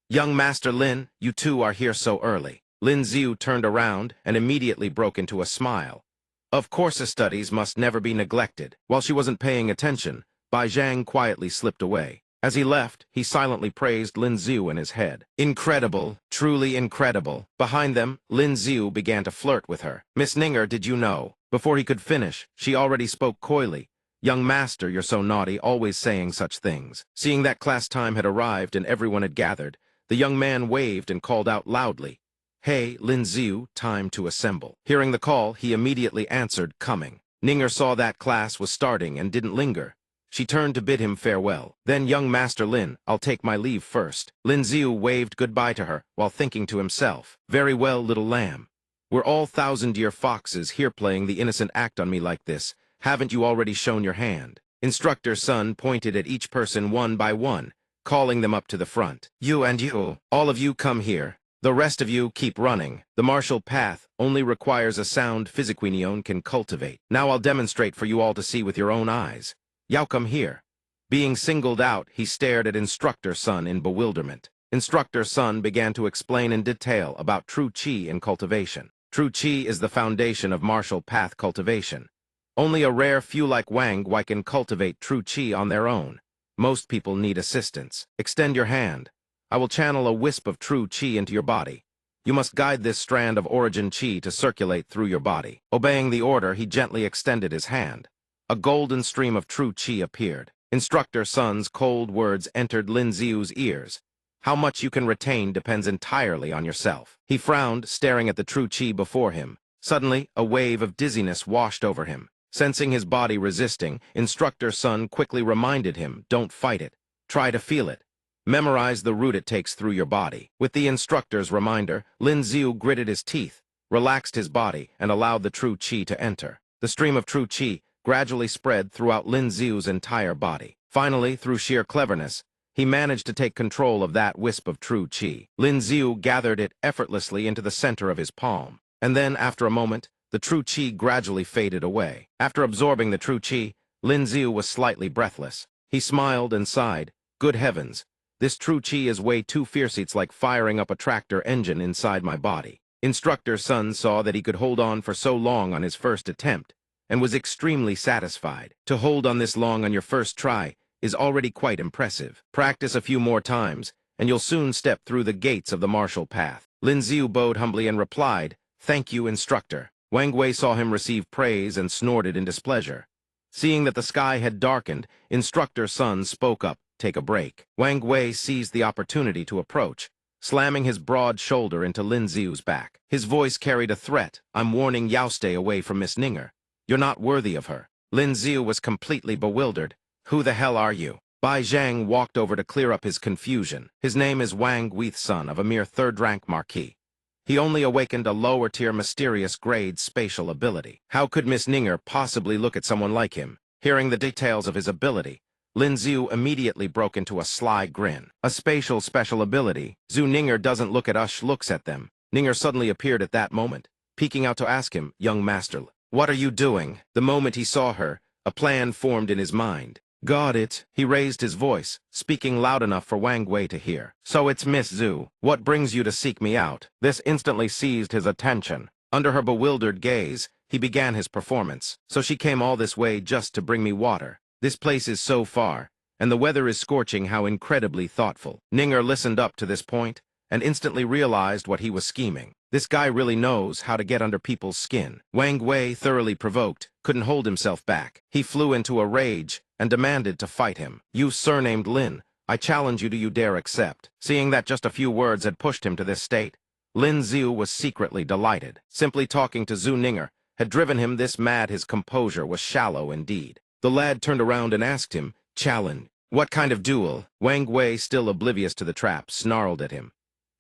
"Young Master Lin, you two are here so early." Lin Xiu turned around and immediately broke into a smile. Of course, his studies must never be neglected. While she wasn't paying attention, Bai Zhang quietly slipped away. As he left, he silently praised Lin Xiu in his head. "Incredible, truly incredible." Behind them, Lin Xiu began to flirt with her. "Miss Ninger, did you know?" Before he could finish, she already spoke coyly. "Young master, you're so naughty, always saying such things." Seeing that class time had arrived and everyone had gathered, the young man waved and called out loudly, "Hey, Lin Xiu, time to assemble." Hearing the call, he immediately answered, "Coming." Ninger saw that class was starting and didn't linger. She turned to bid him farewell. "Then, young Master Lin, I'll take my leave first." Lin Xiu waved goodbye to her, while thinking to himself, "Very well, little lamb. We're all thousand-year foxes here playing the innocent act on me like this. Haven't you already shown your hand?" Instructor Sun pointed at each person one by one, calling them up to the front. "You and you, all of you come here. The rest of you keep running. The martial path only requires a sound physiquinion can cultivate. Now I'll demonstrate for you all to see with your own eyes. Yao, come here." Being singled out, he stared at Instructor Sun in bewilderment. Instructor Sun began to explain in detail about true qi in cultivation. True qi is the foundation of martial path cultivation. Only a rare few like Wang Wei can cultivate true qi on their own. Most people need assistance. Extend your hand. I will channel a wisp of true qi into your body. You must guide this strand of origin qi to circulate through your body. Obeying the order, he gently extended his hand. A golden stream of true qi appeared. Instructor Sun's cold words entered Lin Xiu's ears. "How much you can retain depends entirely on yourself." He frowned, staring at the true qi before him. Suddenly, a wave of dizziness washed over him. Sensing his body resisting, Instructor Sun quickly reminded him, "Don't fight it. Try to feel it. Memorize the route it takes through your body." With the instructor's reminder, Lin Xiu gritted his teeth, relaxed his body, and allowed the true qi to enter. The stream of true qi gradually spread throughout Lin Xiu's entire body. Finally, through sheer cleverness, he managed to take control of that wisp of true qi. Lin Xiu gathered it effortlessly into the center of his palm. And then, after a moment, the true qi gradually faded away. After absorbing the true qi, Lin Xiu was slightly breathless. He smiled and sighed. "Good heavens, this true qi is way too fierce. It's like firing up a tractor engine inside my body." Instructor Sun saw that he could hold on for so long on his first attempt, and was extremely satisfied. To hold on this long on your first try is already quite impressive. Practice a few more times, and you'll soon step through the gates of the martial path. Lin Xiu bowed humbly and replied, "Thank you, instructor." Wang Wei saw him receive praise and snorted in displeasure. Seeing that the sky had darkened, Instructor Sun spoke up, "Take a break." Wang Wei seized the opportunity to approach, slamming his broad shoulder into Lin Xiu's back. His voice carried a threat. "I'm warning Yao, stay away from Miss Ninger. You're not worthy of her." Lin Xiu was completely bewildered. "Who the hell are you?" Bai Zhang walked over to clear up his confusion. "His name is Wang Weith, son of a mere third-rank marquis. He only awakened a lower-tier mysterious grade spatial ability. How could Miss Ninger possibly look at someone like him? Hearing the details of his ability, Lin Xiu immediately broke into a sly grin. A special ability. Zhu Ninger doesn't look at us, looks at them. Ninger suddenly appeared at that moment, peeking out to ask him, "Young master, what are you doing?" The moment he saw her, a plan formed in his mind. "Got it." He raised his voice, speaking loud enough for Wang Wei to hear. "So it's Miss Zhu. What brings you to seek me out?" This instantly seized his attention. Under her bewildered gaze, he began his performance. "So she came all this way just to bring me water. This place is so far, and the weather is scorching. How incredibly thoughtful." Ninger listened up to this point, and instantly realized what he was scheming. This guy really knows how to get under people's skin. Wang Wei, thoroughly provoked, couldn't hold himself back. He flew into a rage and demanded to fight him. "You surnamed Lin, I challenge you, do you dare accept?" Seeing that just a few words had pushed him to this state, Lin Xiu was secretly delighted. Simply talking to Zhu Ninger had driven him this mad. His composure was shallow indeed. The lad turned around and asked him, "Challenge? What kind of duel?" Wang Wei, still oblivious to the trap, snarled at him.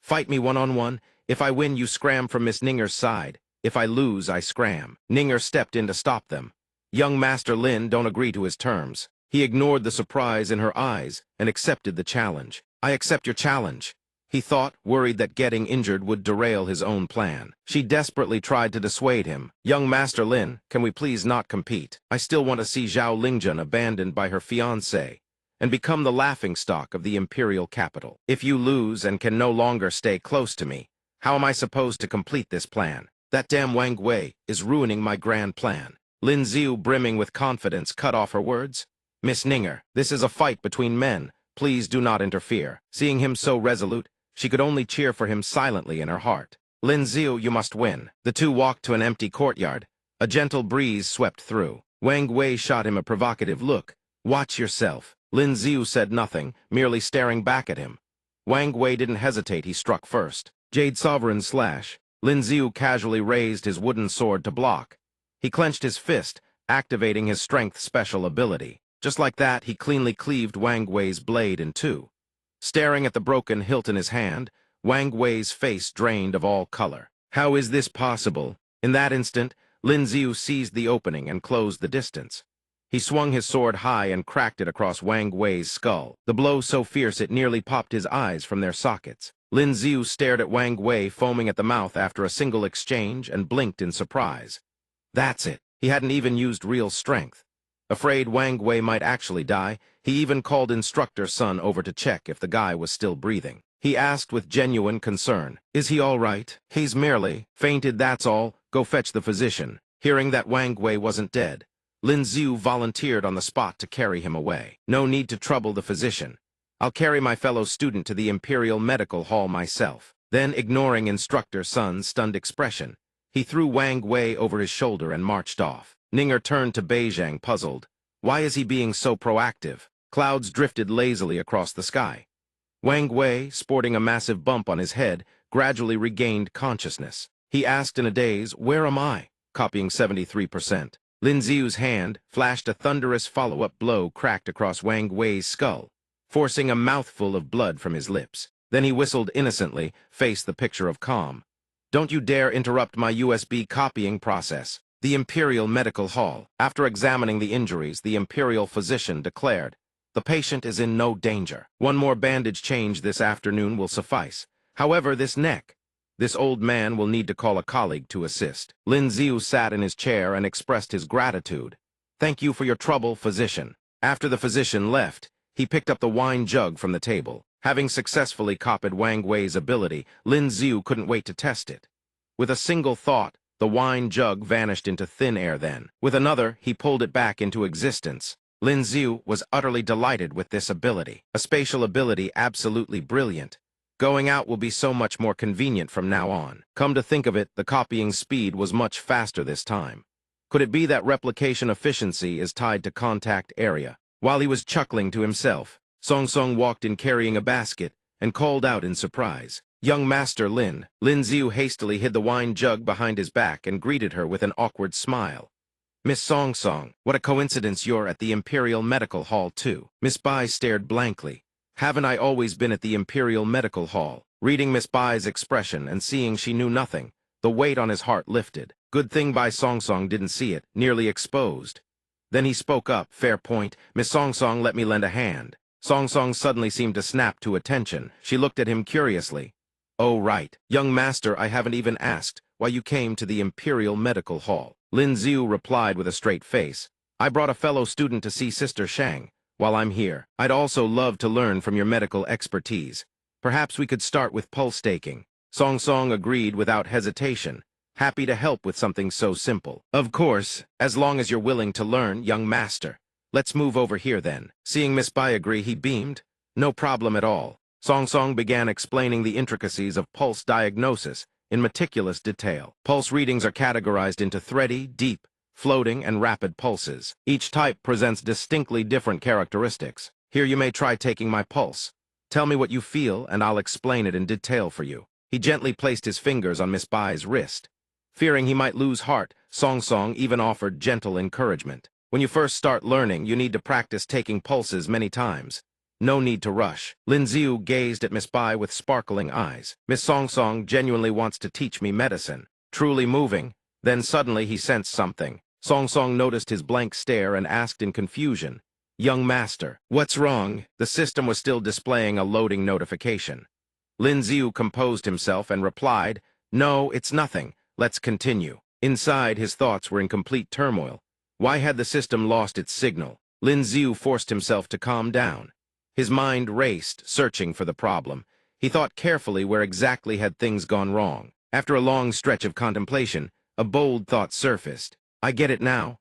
"Fight me one-on-one. If I win, you scram from Miss Ninger's side. If I lose, I scram." Ninger stepped in to stop them. Young Master Lin don't agree to his terms. He ignored the surprise in her eyes and accepted the challenge. "I accept your challenge," he thought, worried that getting injured would derail his own plan. She desperately tried to dissuade him. "Young Master Lin, can we please not compete? I still want to see Zhao Lingjun abandoned by her fiancé and become the laughingstock of the imperial capital. If you lose and can no longer stay close to me, how am I supposed to complete this plan? That damn Wang Wei is ruining my grand plan." Lin Xiu, brimming with confidence, cut off her words. "Miss Ninger, this is a fight between men. Please do not interfere." Seeing him so resolute, she could only cheer for him silently in her heart. "Lin Xiu, you must win." The two walked to an empty courtyard. A gentle breeze swept through. Wang Wei shot him a provocative look. "Watch yourself." Lin Xiu said nothing, merely staring back at him. Wang Wei didn't hesitate. He struck first. Jade Sovereign slash. Lin Xiu casually raised his wooden sword to block. He clenched his fist, activating his strength special ability. Just like that, he cleanly cleaved Wang Wei's blade in two. Staring at the broken hilt in his hand, Wang Wei's face drained of all color. How is this possible? In that instant, Lin Xiu seized the opening and closed the distance. He swung his sword high and cracked it across Wang Wei's skull. The blow so fierce it nearly popped his eyes from their sockets. Lin Xiu stared at Wang Wei, foaming at the mouth after a single exchange, and blinked in surprise. That's it. He hadn't even used real strength. Afraid Wang Wei might actually die, he even called Instructor Sun over to check if the guy was still breathing. He asked with genuine concern, "Is he all right?" "He's merely fainted, that's all. Go fetch the physician." Hearing that Wang Wei wasn't dead, Lin Xiu volunteered on the spot to carry him away. "No need to trouble the physician. I'll carry my fellow student to the Imperial Medical Hall myself." Then, ignoring Instructor Sun's stunned expression, he threw Wang Wei over his shoulder and marched off. Ninger turned to Beijing, puzzled. Why is he being so proactive? Clouds drifted lazily across the sky. Wang Wei, sporting a massive bump on his head, gradually regained consciousness. He asked in a daze, "Where am I?" Copying 73%. Lin Xiu's hand flashed a thunderous follow-up blow cracked across Wang Wei's skull, forcing a mouthful of blood from his lips. Then he whistled innocently, faced the picture of calm. "Don't you dare interrupt my USB copying process." The Imperial Medical Hall. After examining the injuries, the Imperial physician declared, "The patient is in no danger. One more bandage change this afternoon will suffice. However, this neck. This old man will need to call a colleague to assist." Lin Xiu sat in his chair and expressed his gratitude. "Thank you for your trouble, physician." After the physician left, he picked up the wine jug from the table. Having successfully copied Wang Wei's ability, Lin Xiu couldn't wait to test it. With a single thought, the wine jug vanished into thin air then. With another, he pulled it back into existence. Lin Xiu was utterly delighted with this ability. A spatial ability absolutely brilliant. Going out will be so much more convenient from now on. Come to think of it, the copying speed was much faster this time. Could it be that replication efficiency is tied to contact area? While he was chuckling to himself, Song Song walked in carrying a basket and called out in surprise, "Young Master Lin." Lin Xiu hastily hid the wine jug behind his back and greeted her with an awkward smile. "Miss Song Song, what a coincidence you're at the Imperial Medical Hall too." Miss Bai stared blankly. "Haven't I always been at the Imperial Medical Hall?" Reading Miss Bai's expression and seeing she knew nothing, the weight on his heart lifted. Good thing Bai Song Song didn't see it, nearly exposed. Then he spoke up, "Fair point. Miss Song Song, let me lend a hand." Song Song suddenly seemed to snap to attention. She looked at him curiously. "Oh, right. Young master, I haven't even asked why you came to the Imperial Medical Hall." Lin Xiu replied with a straight face. "I brought a fellow student to see Sister Shang. While I'm here, I'd also love to learn from your medical expertise. Perhaps we could start with pulse taking." Song Song agreed without hesitation, happy to help with something so simple. "Of course, as long as you're willing to learn, young master. Let's move over here then." Seeing Miss Bai agree, he beamed. "No problem at all." Song Song began explaining the intricacies of pulse diagnosis in meticulous detail. Pulse readings are categorized into thready, deep, floating, and rapid pulses. Each type presents distinctly different characteristics. "Here, you may try taking my pulse. Tell me what you feel, and I'll explain it in detail for you." He gently placed his fingers on Miss Bai's wrist. Fearing he might lose heart, Song Song even offered gentle encouragement. "When you first start learning, you need to practice taking pulses many times. No need to rush." Lin Xiu gazed at Miss Bai with sparkling eyes. "Miss Song Song genuinely wants to teach me medicine." Truly moving. Then suddenly he sensed something. Song Song noticed his blank stare and asked in confusion, "Young master, what's wrong?" The system was still displaying a loading notification. Lin Xiu composed himself and replied, "No, it's nothing. Let's continue." Inside, his thoughts were in complete turmoil. Why had the system lost its signal? Lin Xiu forced himself to calm down. His mind raced, searching for the problem. He thought carefully where exactly had things gone wrong. After a long stretch of contemplation, a bold thought surfaced. "I get it now.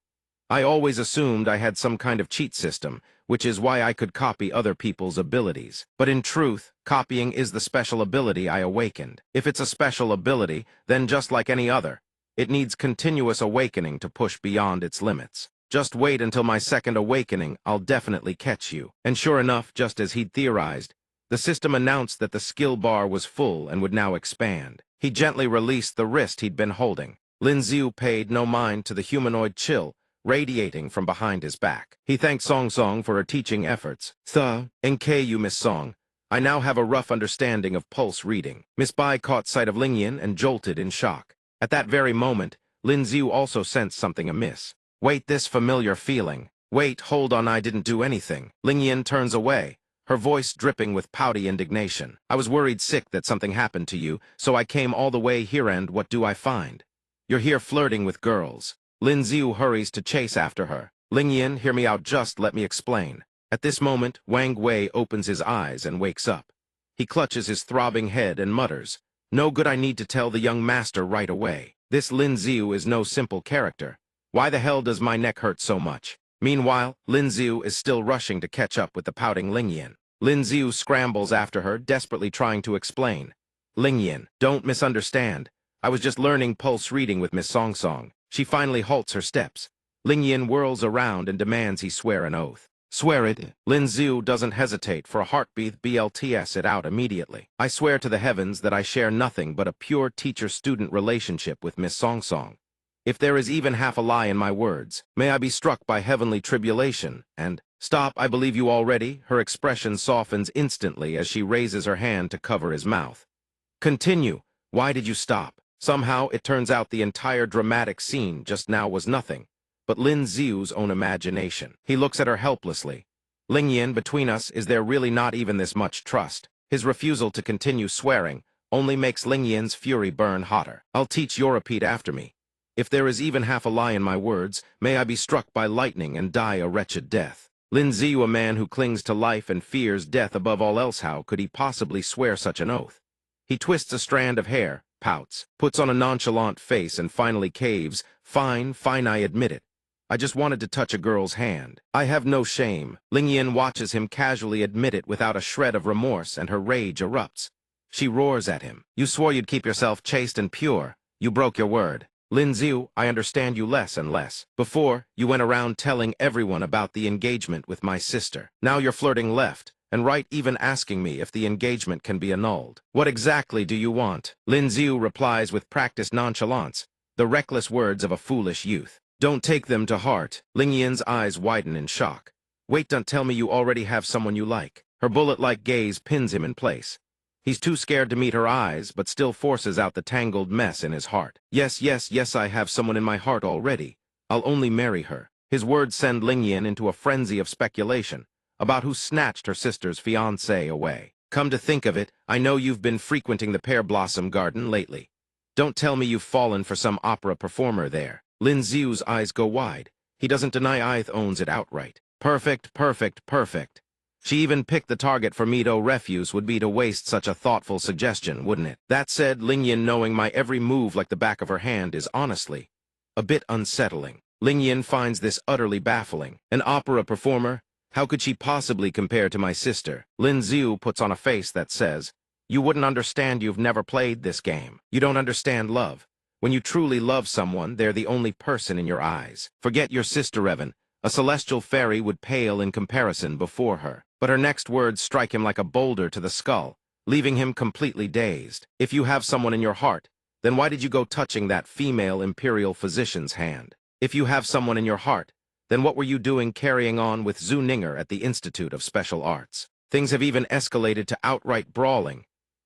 I always assumed I had some kind of cheat system, which is why I could copy other people's abilities. But in truth, copying is the special ability I awakened. If it's a special ability, then just like any other, it needs continuous awakening to push beyond its limits. Just wait until my second awakening, I'll definitely catch you." And sure enough, just as he'd theorized, the system announced that the skill bar was full and would now expand. He gently released the wrist he'd been holding. Lin Xiu paid no mind to the humanoid chill radiating from behind his back. He thanked Song Song for her teaching efforts. "NK you, Miss Song. I now have a rough understanding of pulse reading." Miss Bai caught sight of Ling Yin and jolted in shock. At that very moment, Lin Xiu also sensed something amiss. "Wait, this familiar feeling. Wait, hold on, I didn't do anything." Ling Yin turns away, her voice dripping with pouty indignation. "I was worried sick that something happened to you, so I came all the way here and what do I find? You're here flirting with girls." Lin Xiu hurries to chase after her. "Ling Yin, hear me out, just let me explain." At this moment, Wang Wei opens his eyes and wakes up. He clutches his throbbing head and mutters, "No good, I need to tell the young master right away. This Lin Xiu is no simple character. Why the hell does my neck hurt so much?" Meanwhile, Lin Xiu is still rushing to catch up with the pouting Ling Yin. Lin Xiu scrambles after her, desperately trying to explain. "Ling Yin, don't misunderstand. I was just learning pulse reading with Miss Song Song." She finally halts her steps. Ling Yin whirls around and demands he swear an oath. "Swear it." Lin Xiu doesn't hesitate. For a heartbeat, BLTS it out immediately. "I swear to the heavens that I share nothing but a pure teacher-student relationship with Miss Song Song. If there is even half a lie in my words, may I be struck by heavenly tribulation, and—" "Stop, I believe you already." Her expression softens instantly as she raises her hand to cover his mouth. "Continue. Why did you stop?" Somehow, it turns out the entire dramatic scene just now was nothing but Lin Xiu's own imagination. He looks at her helplessly. "Ling Yin, between us, is there really not even this much trust?" His refusal to continue swearing only makes Ling Yin's fury burn hotter. "I'll teach you, repeat after me. If there is even half a lie in my words, may I be struck by lightning and die a wretched death." Lin Xiu, a man who clings to life and fears death above all else, how could he possibly swear such an oath? He twists a strand of hair, pouts, puts on a nonchalant face, and finally caves. Fine, I admit it. I just wanted to touch a girl's hand. I have no shame." Ling Yin watches him casually admit it without a shred of remorse, and her rage erupts. She roars at him. "You swore you'd keep yourself chaste and pure. You broke your word. Lin Xiu, I understand you less and less. Before, you went around telling everyone about the engagement with my sister. Now you're flirting left and right, even asking me if the engagement can be annulled. What exactly do you want?" Lin Xiu replies with practiced nonchalance, the reckless words of a foolish youth. "Don't take them to heart." Ling Yin's eyes widen in shock. "Wait, don't tell me you already have someone you like." Her bullet-like gaze pins him in place. He's too scared to meet her eyes, but still forces out the tangled mess in his heart. Yes, I have someone in my heart already. I'll only marry her." His words send Lingyan into a frenzy of speculation about who snatched her sister's fiancé away. Come to think of it, I know you've been frequenting the Pear Blossom Garden lately. Don't tell me you've fallen for some opera performer there. Lin Xiu's eyes go wide. He doesn't deny Ith owns it outright. Perfect, perfect, perfect. She even picked the target for Mito refuse would be to waste such a thoughtful suggestion, wouldn't it? That said, Lingyan knowing my every move like the back of her hand is honestly a bit unsettling. Lingyan finds this utterly baffling. An opera performer? How could she possibly compare to my sister? Lin Xiu puts on a face that says, "You wouldn't understand, you've never played this game. You don't understand love. When you truly love someone, they're the only person in your eyes. Forget your sister, Evan. A celestial fairy would pale in comparison before her." But her next words strike him like a boulder to the skull, leaving him completely dazed. If you have someone in your heart, then why did you go touching that female imperial physician's hand? If you have someone in your heart, then what were you doing carrying on with Zhu Ninger at the Institute of Special Arts? Things have even escalated to outright brawling,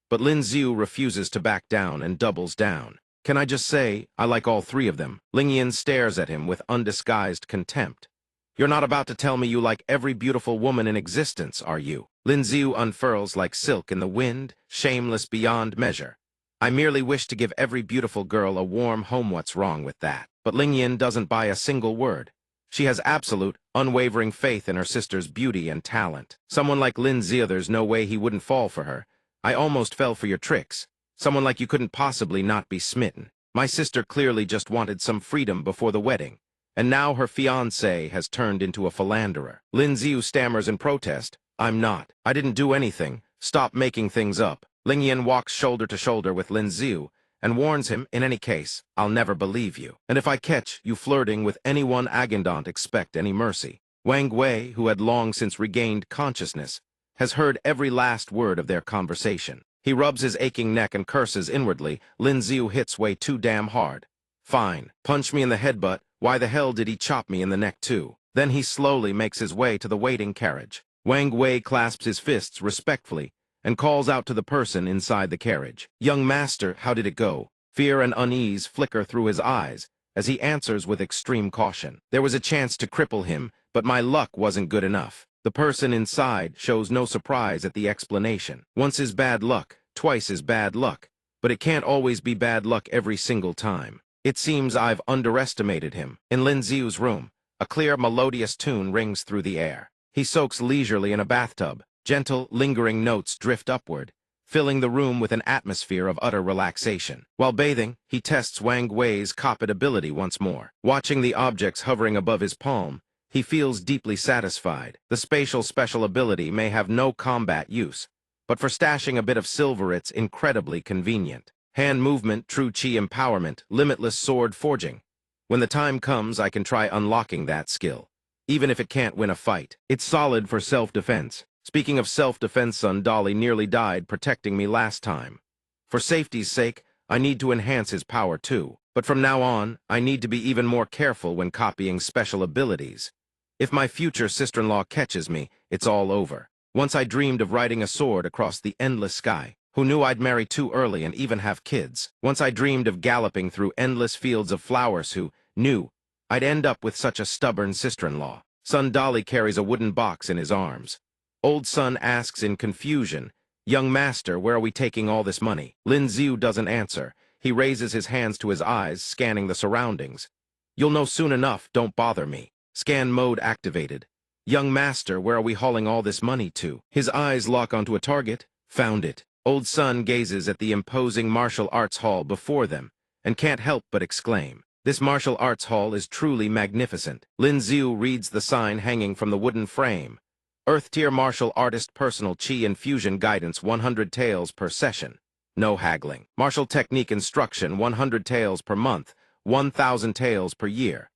but Lin Xiu refuses to back down and doubles down. Can I just say, I like all three of them? Lingyan stares at him with undisguised contempt. You're not about to tell me you like every beautiful woman in existence, are you? Lin Xiu unfurls like silk in the wind, shameless beyond measure. I merely wish to give every beautiful girl a warm home. What's wrong with that? But Lingyan doesn't buy a single word. She has absolute, unwavering faith in her sister's beauty and talent. Someone like Lin Xiu, there's no way he wouldn't fall for her. I almost fell for your tricks. Someone like you couldn't possibly not be smitten. My sister clearly just wanted some freedom before the wedding. And now her fiancé has turned into a philanderer. Lin Xiu stammers in protest. I'm not. I didn't do anything. Stop making things up. Lingyan walks shoulder to shoulder with Lin Xiu and warns him, in any case, I'll never believe you. And if I catch you flirting with anyone again, don't expect any mercy. Wang Wei, who had long since regained consciousness, has heard every last word of their conversation. He rubs his aching neck and curses inwardly. Lin Xiu hits way too damn hard. Fine. Punch me in the head, but why the hell did he chop me in the neck too? Then he slowly makes his way to the waiting carriage. Wang Wei clasps his fists respectfully and calls out to the person inside the carriage. Young master, how did it go? Fear and unease flicker through his eyes as he answers with extreme caution. There was a chance to cripple him, but my luck wasn't good enough. The person inside shows no surprise at the explanation. Once is bad luck, twice is bad luck, but it can't always be bad luck every single time. It seems I've underestimated him. In Lin Xiu's room, a clear, melodious tune rings through the air. He soaks leisurely in a bathtub. Gentle, lingering notes drift upward, filling the room with an atmosphere of utter relaxation. While bathing, he tests Wang Wei's Coppet ability once more. Watching the objects hovering above his palm, he feels deeply satisfied. The spatial special ability may have no combat use, but for stashing a bit of silver it's incredibly convenient. Hand movement, true chi empowerment, limitless sword forging. When the time comes, I can try unlocking that skill, even if it can't win a fight. It's solid for self-defense. Speaking of self-defense, son Dolly nearly died protecting me last time. For safety's sake, I need to enhance his power too. But from now on, I need to be even more careful when copying special abilities. If my future sister-in-law catches me, it's all over. Once I dreamed of riding a sword across the endless sky. Who knew I'd marry too early and even have kids? Once I dreamed of galloping through endless fields of flowers. Who knew I'd end up with such a stubborn sister-in-law? Son Dolly carries a wooden box in his arms. Old son asks in confusion, "Young master, where are we taking all this money?" Lin Xiu doesn't answer. He raises his hands to his eyes, scanning the surroundings. "You'll know soon enough, don't bother me." Scan mode activated. "Young master, where are we hauling all this money to?" His eyes lock onto a target. Found it. Old son gazes at the imposing martial arts hall before them and can't help but exclaim, "This martial arts hall is truly magnificent." Lin Xiu reads the sign hanging from the wooden frame. Earth-tier martial artist personal chi infusion guidance 100 taels per session. No haggling. Martial technique instruction 100 taels per month, 1,000 taels per year.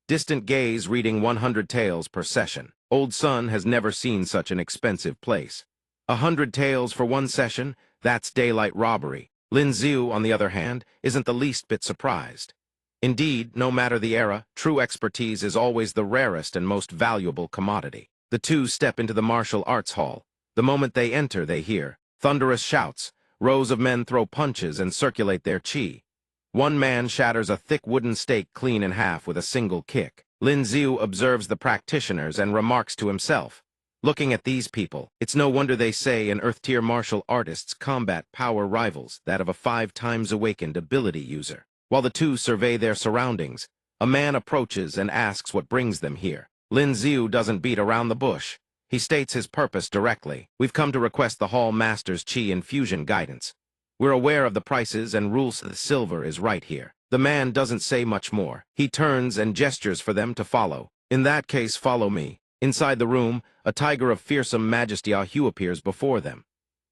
Distant gaze reading 100 taels per session. Old son has never seen such an expensive place. 100 taels for one session? That's daylight robbery. Lin Xiu, on the other hand, isn't the least bit surprised. Indeed, no matter the era, true expertise is always the rarest and most valuable commodity. The two step into the martial arts hall. The moment they enter, they hear thunderous shouts. Rows of men throw punches and circulate their chi. One man shatters a thick wooden stake clean in half with a single kick. Lin Xiu observes the practitioners and remarks to himself, looking at these people, it's no wonder they say in Earth-tier martial artists combat power rivals, that of a 5 times awakened ability user. While the two survey their surroundings, a man approaches and asks what brings them here. Lin Xiu doesn't beat around the bush. He states his purpose directly. We've come to request the Hall Master's Qi infusion guidance. We're aware of the prices and rules. The silver is right here. The man doesn't say much more. He turns and gestures for them to follow. In that case, follow me. Inside the room, a tiger of fearsome majesty Ahu appears before them.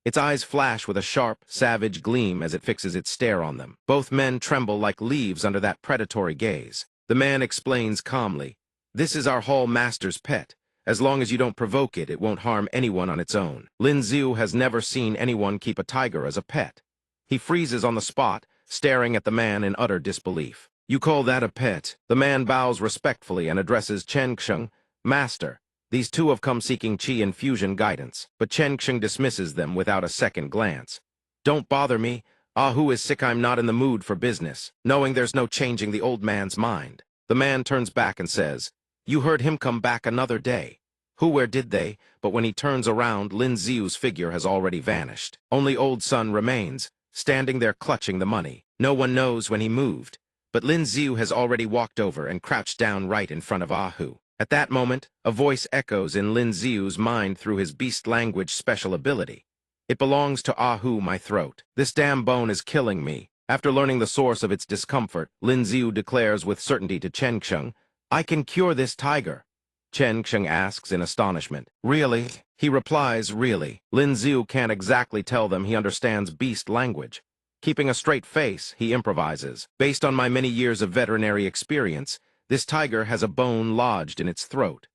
Its eyes flash with a sharp, savage gleam as it fixes its stare on them. Both men tremble like leaves under that predatory gaze. The man explains calmly, "This is our Hall Master's pet. As long as you don't provoke it, it won't harm anyone on its own." Lin Xiu has never seen anyone keep a tiger as a pet. He freezes on the spot, staring at the man in utter disbelief. "You call that a pet?" The man bows respectfully and addresses Chen Xing, "Master, these two have come seeking Qi infusion guidance," but Chen Xing dismisses them without a second glance. "Don't bother me. Ahu is sick. I'm not in the mood for business." Knowing there's no changing the old man's mind, the man turns back and says, "You heard him come back another day." Who, where did they? But when he turns around, Lin Xiu's figure has already vanished. Only Old Sun remains, standing there clutching the money. No one knows when he moved, but Lin Xiu has already walked over and crouched down right in front of Ahu. At that moment, a voice echoes in Lin Xiu's mind through his beast language special ability. "It belongs to Ahu, my throat. This damn bone is killing me." After learning the source of its discomfort, Lin Xiu declares with certainty to Chen Xing, "I can cure this tiger." Chen Xing asks in astonishment, "Really?" He replies, "Really." Lin Xiu can't exactly tell them he understands beast language. Keeping a straight face, he improvises, "Based on my many years of veterinary experience, this tiger has a bone lodged in its throat.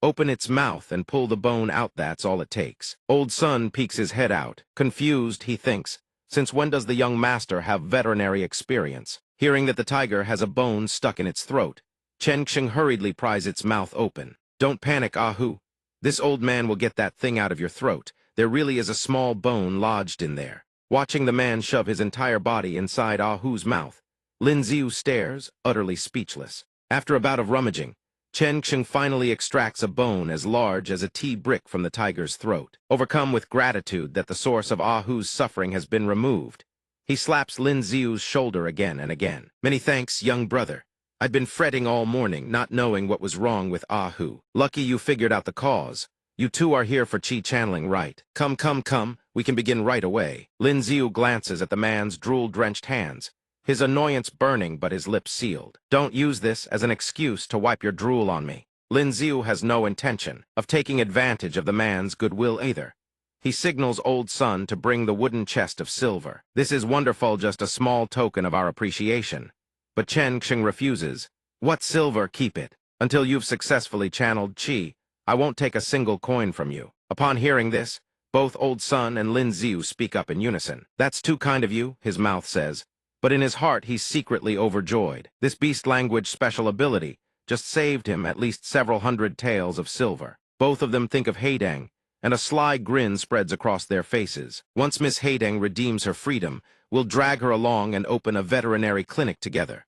Open its mouth and pull the bone out, that's all it takes." Old Sun peeks his head out. Confused, he thinks, since when does the young master have veterinary experience? Hearing that the tiger has a bone stuck in its throat, Chen Xing hurriedly pries its mouth open. "Don't panic, Ahu. This old man will get that thing out of your throat. There really is a small bone lodged in there." Watching the man shove his entire body inside Ahu's mouth, Lin Xiu stares, utterly speechless. After a bout of rummaging, Chen Xing finally extracts a bone as large as a tea brick from the tiger's throat. Overcome with gratitude that the source of Ahu's suffering has been removed, he slaps Lin Xiu's shoulder again and again. "Many thanks, young brother. I'd been fretting all morning, not knowing what was wrong with Ahu. Lucky you figured out the cause. You two are here for Qi channeling, right? Come, come, come. We can begin right away." Lin Xiu glances at the man's drool-drenched hands, his annoyance burning but his lips sealed. "Don't use this as an excuse to wipe your drool on me." Lin Xiu has no intention of taking advantage of the man's goodwill either. He signals Old Sun to bring the wooden chest of silver. "This is wonderful, just a small token of our appreciation." But Chen Xing refuses. "What silver? Keep it. Until you've successfully channeled Qi, I won't take a single coin from you." Upon hearing this, both Old Sun and Lin Xiu speak up in unison. "That's too kind of you," his mouth says, but in his heart he's secretly overjoyed. This beast language special ability just saved him at least several hundred taels of silver. Both of them think of Haydang, and a sly grin spreads across their faces. Once Miss Haydang redeems her freedom, we'll drag her along and open a veterinary clinic together.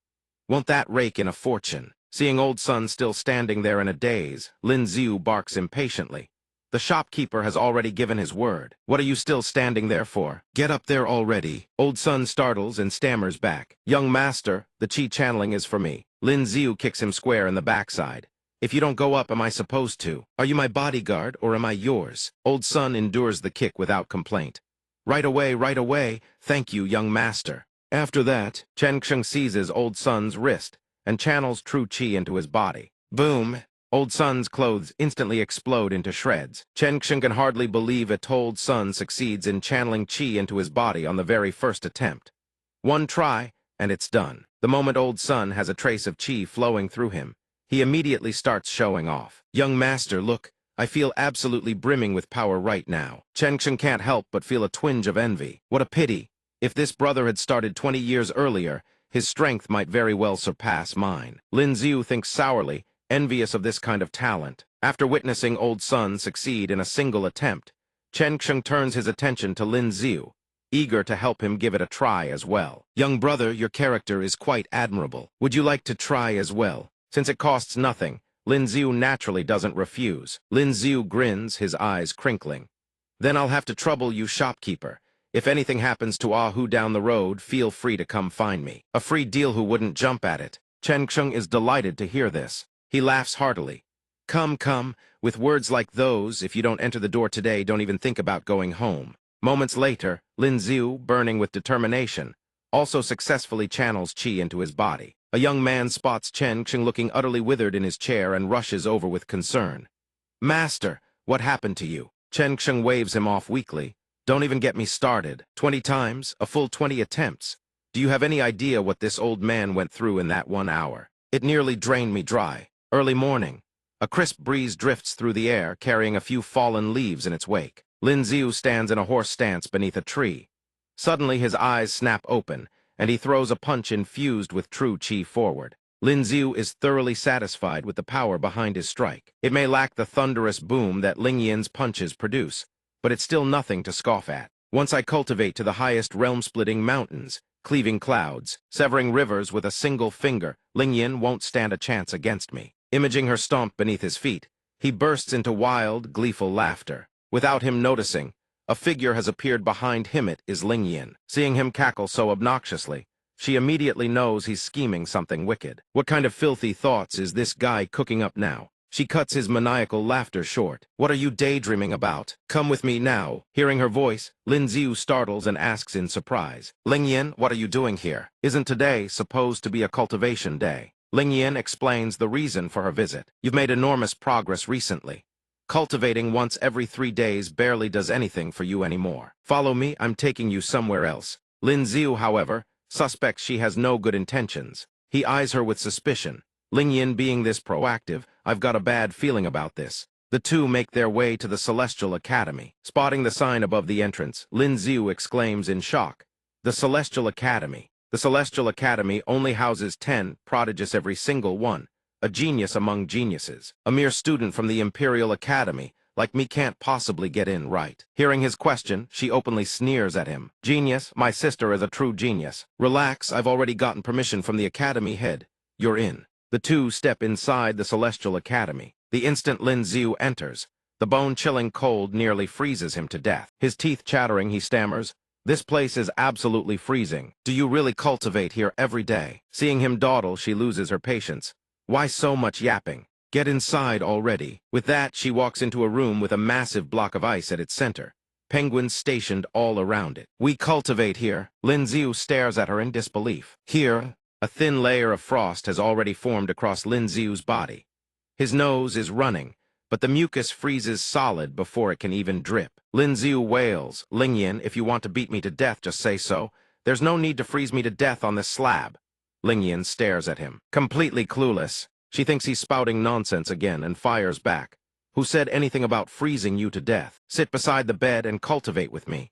Won't that rake in a fortune? Seeing Old Sun still standing there in a daze, Lin Xiu barks impatiently. "The shopkeeper has already given his word. What are you still standing there for? Get up there already." Old Sun startles and stammers back. "Young master, the Qi channeling is for me." Lin Xiu kicks him square in the backside. "If you don't go up, am I supposed to? Are you my bodyguard or am I yours?" Old Sun endures the kick without complaint. Right away. Thank you, young master." After that, Chen Xing seizes Old Sun's wrist and channels true Qi into his body. Boom! Old Sun's clothes instantly explode into shreds. Chen Xing can hardly believe Old Sun succeeds in channeling Qi into his body on the very first attempt. One try, and it's done. The moment Old Sun has a trace of Qi flowing through him, he immediately starts showing off. "Young master, look, I feel absolutely brimming with power right now." Chen Xing can't help but feel a twinge of envy. What a pity. If this brother had started 20 years earlier, his strength might very well surpass mine. Lin Xiu thinks sourly, envious of this kind of talent. After witnessing Old Sun succeed in a single attempt, Chen Xing turns his attention to Lin Xiu, eager to help him give it a try as well. "Young brother, your character is quite admirable. Would you like to try as well?" Since it costs nothing, Lin Xiu naturally doesn't refuse. Lin Xiu grins, his eyes crinkling. Then I'll have to trouble you, shopkeeper. If anything happens to Ahu down the road, feel free to come find me. A free deal who wouldn't jump at it. Chen Xing is delighted to hear this. He laughs heartily. Come, come, with words like those, if you don't enter the door today, don't even think about going home. Moments later, Lin Xiu, burning with determination, also successfully channels qi into his body. A young man spots Chen Xing looking utterly withered in his chair and rushes over with concern. Master, what happened to you? Chen Xing waves him off weakly. Don't even get me started. 20 times, a full 20 attempts. Do you have any idea what this old man went through in that 1 hour? It nearly drained me dry. Early morning. A crisp breeze drifts through the air, carrying a few fallen leaves in its wake. Lin Xiu stands in a horse stance beneath a tree. Suddenly his eyes snap open, and he throws a punch infused with true qi forward. Lin Xiu is thoroughly satisfied with the power behind his strike. It may lack the thunderous boom that Ling Yin's punches produce, but it's still nothing to scoff at. Once I cultivate to the highest realm-splitting mountains, cleaving clouds, severing rivers with a single finger, Ling Yin won't stand a chance against me. Imaging her stomp beneath his feet, he bursts into wild, gleeful laughter. Without him noticing, a figure has appeared behind him. It is Ling Yin. Seeing him cackle so obnoxiously, she immediately knows he's scheming something wicked. What kind of filthy thoughts is this guy cooking up now? She cuts his maniacal laughter short. What are you daydreaming about? Come with me now. Hearing her voice, Lin Xiu startles and asks in surprise. Ling Yin, what are you doing here? Isn't today supposed to be a cultivation day? Ling Yin explains the reason for her visit. You've made enormous progress recently. Cultivating once every 3 days barely does anything for you anymore. Follow me, I'm taking you somewhere else. Lin Xiu, however, suspects she has no good intentions. He eyes her with suspicion. Ling Yin being this proactive, I've got a bad feeling about this. The two make their way to the Celestial Academy. Spotting the sign above the entrance, Lin Xiu exclaims in shock. The Celestial Academy. The Celestial Academy only houses 10, prodigious every single one. A genius among geniuses. A mere student from the Imperial Academy, like me, can't possibly get in, right? Hearing his question, she openly sneers at him. Genius, my sister is a true genius. Relax, I've already gotten permission from the Academy head. You're in. The two step inside the Celestial Academy. The instant Lin Xiu enters, the bone-chilling cold nearly freezes him to death. His teeth chattering, he stammers, "This place is absolutely freezing. Do you really cultivate here every day?" Seeing him dawdle, she loses her patience. Why so much yapping? Get inside already. With that, she walks into a room with a massive block of ice at its center. Penguins stationed all around it. We cultivate here. Lin Xiu stares at her in disbelief. Here, a thin layer of frost has already formed across Lin Xiu's body. His nose is running, but the mucus freezes solid before it can even drip. Lin Xiu wails, Ling Yin, if you want to beat me to death, just say so. There's no need to freeze me to death on this slab. Ling Yin stares at him, completely clueless. She thinks he's spouting nonsense again and fires back. Who said anything about freezing you to death? Sit beside the bed and cultivate with me.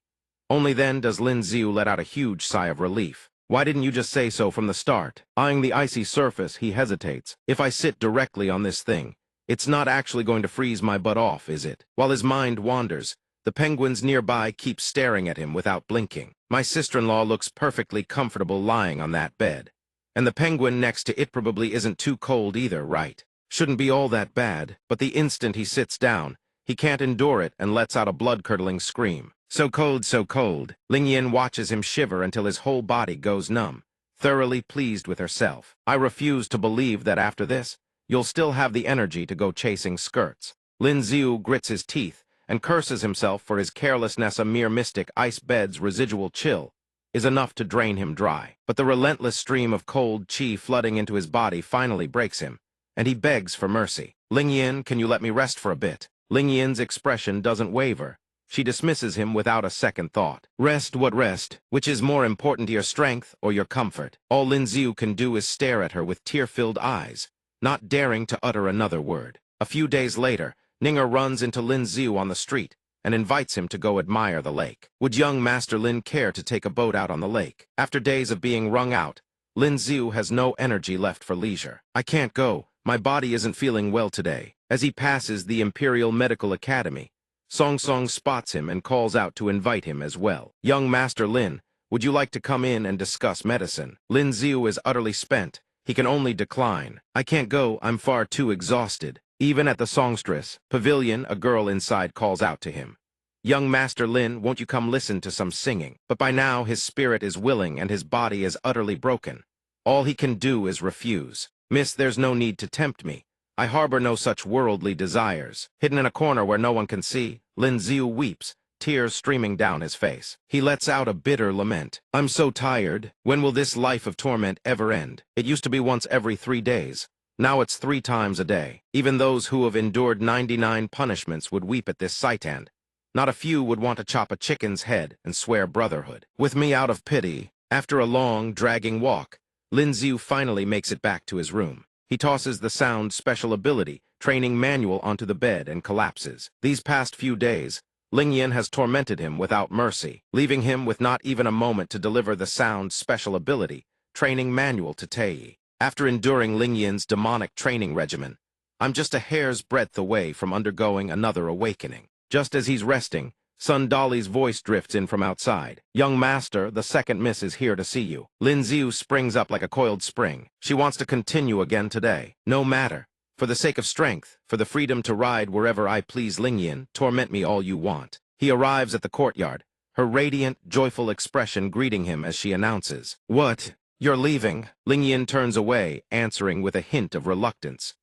Only then does Lin Xiu let out a huge sigh of relief. Why didn't you just say so from the start? Eyeing the icy surface, he hesitates. If I sit directly on this thing, it's not actually going to freeze my butt off, is it? While his mind wanders, the penguins nearby keep staring at him without blinking. My sister-in-law looks perfectly comfortable lying on that bed. And the penguin next to it probably isn't too cold either, right? Shouldn't be all that bad, but the instant he sits down, he can't endure it and lets out a blood-curdling scream. So cold, so cold. Ling Yin watches him shiver until his whole body goes numb, thoroughly pleased with herself. I refuse to believe that after this, you'll still have the energy to go chasing skirts. Lin Xiu grits his teeth and curses himself for his carelessness. A mere mystic ice bed's residual chill is enough to drain him dry. But the relentless stream of cold qi flooding into his body finally breaks him, and he begs for mercy. Ling Yin, can you let me rest for a bit? Ling Yin's expression doesn't waver. She dismisses him without a second thought. Rest, what rest? Which is more important to your strength or your comfort? All Lin Xiu can do is stare at her with tear-filled eyes, not daring to utter another word. A few days later, Ninger runs into Lin Xiu on the street and invites him to go admire the lake. Would young Master Lin care to take a boat out on the lake? After days of being wrung out, Lin Xiu has no energy left for leisure. I can't go. My body isn't feeling well today. As he passes the Imperial Medical Academy, Song Song spots him and calls out to invite him as well. Young Master Lin, would you like to come in and discuss medicine? Lin Xiu is utterly spent. he can only decline. I can't go, I'm far too exhausted. Even at the songstress pavilion, a girl inside calls out to him. Young Master Lin, won't you come listen to some singing? But by now his spirit is willing and his body is utterly broken. All he can do is refuse. Miss, there's no need to tempt me. I harbor no such worldly desires. Hidden in a corner where no one can see, Lin Ziu weeps, tears streaming down his face. He lets out a bitter lament. I'm so tired. When will this life of torment ever end? It used to be once every 3 days. Now it's 3 times a day. Even those who have endured 99 punishments would weep at this sight, and not a few would want to chop a chicken's head and swear brotherhood. With me out of pity, after a long, dragging walk, Lin Ziu finally makes it back to his room. He tosses the sound special ability, training manual onto the bed and collapses. These past few days, Ling Yin has tormented him without mercy, leaving him with not even a moment to deliver the sound special ability, training manual to Tae. After enduring Ling Yin's demonic training regimen, I'm just a hair's breadth away from undergoing another awakening. Just as he's resting, Sun Dolly's voice drifts in from outside. Young master, the second miss is here to see you. Lin Ziu springs up like a coiled spring. She wants to continue again today. No matter. For the sake of strength, for the freedom to ride wherever I please, Ling Yin, torment me all you want. He arrives at the courtyard, her radiant, joyful expression greeting him as she announces, "What? You're leaving?" Ling Yin turns away, answering with a hint of reluctance.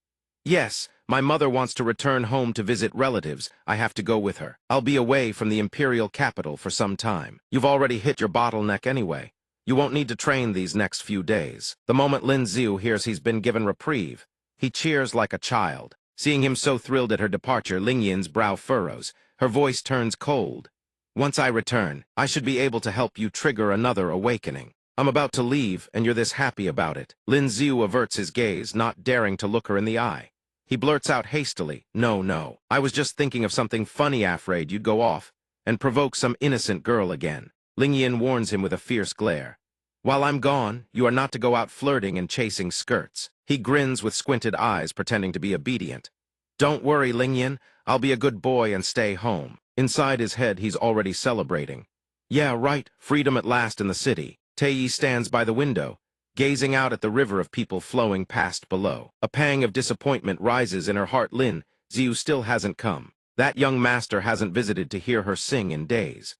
"Yes, my mother wants to return home to visit relatives. I have to go with her. I'll be away from the imperial capital for some time. You've already hit your bottleneck anyway. You won't need to train these next few days." The moment Lin Ziu hears he's been given reprieve, he cheers like a child. Seeing him so thrilled at her departure, Ling Yin's brow furrows. Her voice turns cold. "Once I return, I should be able to help you trigger another awakening. I'm about to leave, and you're this happy about it." Lin Ziu averts his gaze, not daring to look her in the eye. He blurts out hastily, No, I was just thinking of something funny, afraid you'd go off and provoke some innocent girl again." Ling Yin warns him with a fierce glare. "While I'm gone, you are not to go out flirting and chasing skirts." He grins with squinted eyes, pretending to be obedient. "Don't worry, Ling Yin, I'll be a good boy and stay home." Inside his head, he's already celebrating. Yeah, right, freedom at last in the city. Tae stands by the window, gazing out at the river of people flowing past below. A pang of disappointment rises in her heart. Lin Ziu still hasn't come. That young master hasn't visited to hear her sing in days.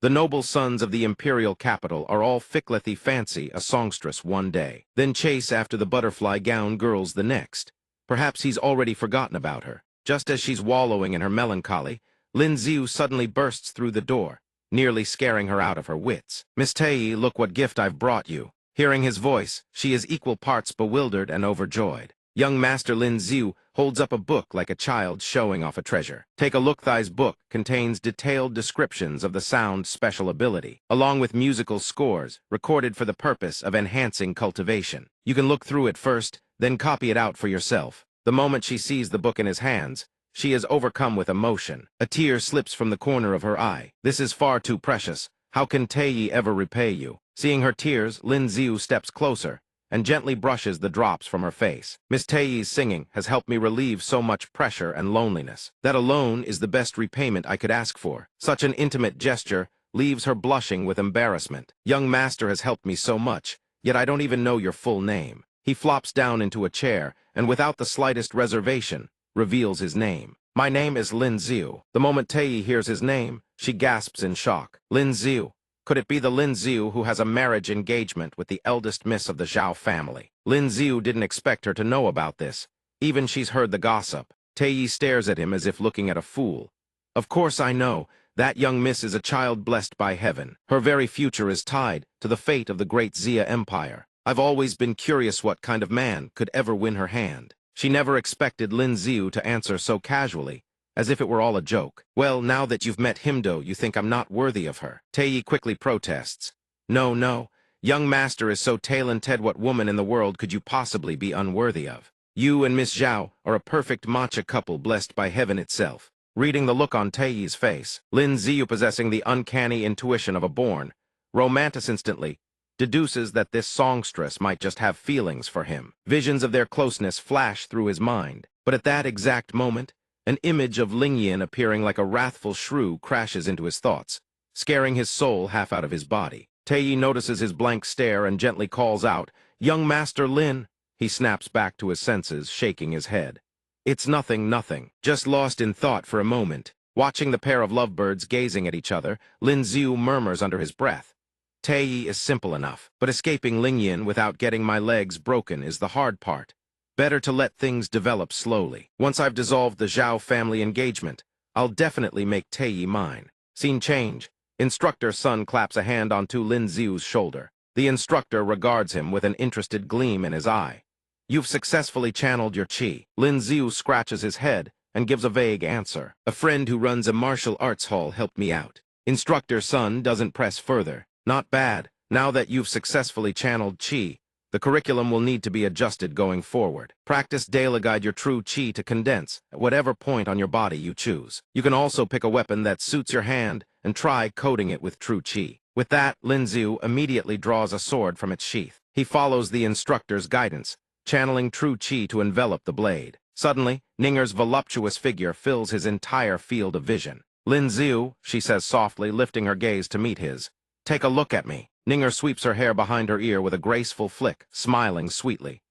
The noble sons of the imperial capital are all ficklety fancy a songstress one day, then chase after the butterfly gown girls the next. Perhaps he's already forgotten about her. Just as she's wallowing in her melancholy, Lin Ziu suddenly bursts through the door, nearly scaring her out of her wits. "Miss Tae, look what gift I've brought you." Hearing his voice, she is equal parts bewildered and overjoyed. Young Master Lin Ziu holds up a book like a child showing off a treasure. "Take a look. Thy's book contains detailed descriptions of the sound special ability, along with musical scores recorded for the purpose of enhancing cultivation. You can look through it first, then copy it out for yourself." The moment she sees the book in his hands, she is overcome with emotion. A tear slips from the corner of her eye. "This is far too precious. How can Tae ever repay you?" Seeing her tears, Lin Ziu steps closer and gently brushes the drops from her face. "Miss Tae's singing has helped me relieve so much pressure and loneliness. That alone is the best repayment I could ask for." Such an intimate gesture leaves her blushing with embarrassment. "Young master has helped me so much, yet I don't even know your full name." He flops down into a chair and without the slightest reservation, reveals his name. "My name is Lin Ziu." The moment Tae hears his name, she gasps in shock. Lin Ziu. Could it be the Lin Ziu who has a marriage engagement with the eldest miss of the Zhao family? Lin Ziu didn't expect her to know about this. Even she's heard the gossip. Tae stares at him as if looking at a fool. "Of course I know. That young miss is a child blessed by heaven. Her very future is tied to the fate of the great Xia Empire. I've always been curious what kind of man could ever win her hand." She never expected Lin Ziu to answer so casually, as if it were all a joke. "Well, now that you've met Himdo, you think I'm not worthy of her." Tae quickly protests. No. Young master is so talented, what woman in the world could you possibly be unworthy of? You and Miss Zhao are a perfect matcha couple blessed by heaven itself." Reading the look on Tae's face, Lin Ziu, possessing the uncanny intuition of a born romantic, instantly deduces that this songstress might just have feelings for him. Visions of their closeness flash through his mind, but at that exact moment, an image of Ling Yin appearing like a wrathful shrew crashes into his thoughts, scaring his soul half out of his body. Tae notices his blank stare and gently calls out, "Young Master Lin." He snaps back to his senses, shaking his head. It's nothing, nothing. Just lost in thought for a moment. Watching the pair of lovebirds gazing at each other, Lin Xiu murmurs under his breath. Tei is simple enough, but escaping Lingyan without getting my legs broken is the hard part. Better to let things develop slowly. Once I've dissolved the Zhao family engagement, I'll definitely make Tei mine. Scene change. Instructor's son claps a hand onto Lin Xiu's shoulder. The instructor regards him with an interested gleam in his eye. You've successfully channeled your chi. Lin Xiu scratches his head and gives a vague answer. A friend who runs a martial arts hall helped me out. Instructor's son doesn't press further. Not bad. Now that you've successfully channeled chi, the curriculum will need to be adjusted going forward. Practice daily guide your true chi to condense at whatever point on your body you choose. You can also pick a weapon that suits your hand and try coating it with true chi. With that, Lin Xiu immediately draws a sword from its sheath. He follows the instructor's guidance, channeling true chi to envelop the blade. Suddenly, Ninger's voluptuous figure fills his entire field of vision. Lin Xiu, she says softly, lifting her gaze to meet his. Take a look at me. Ninger sweeps her hair behind her ear with a graceful flick, smiling sweetly.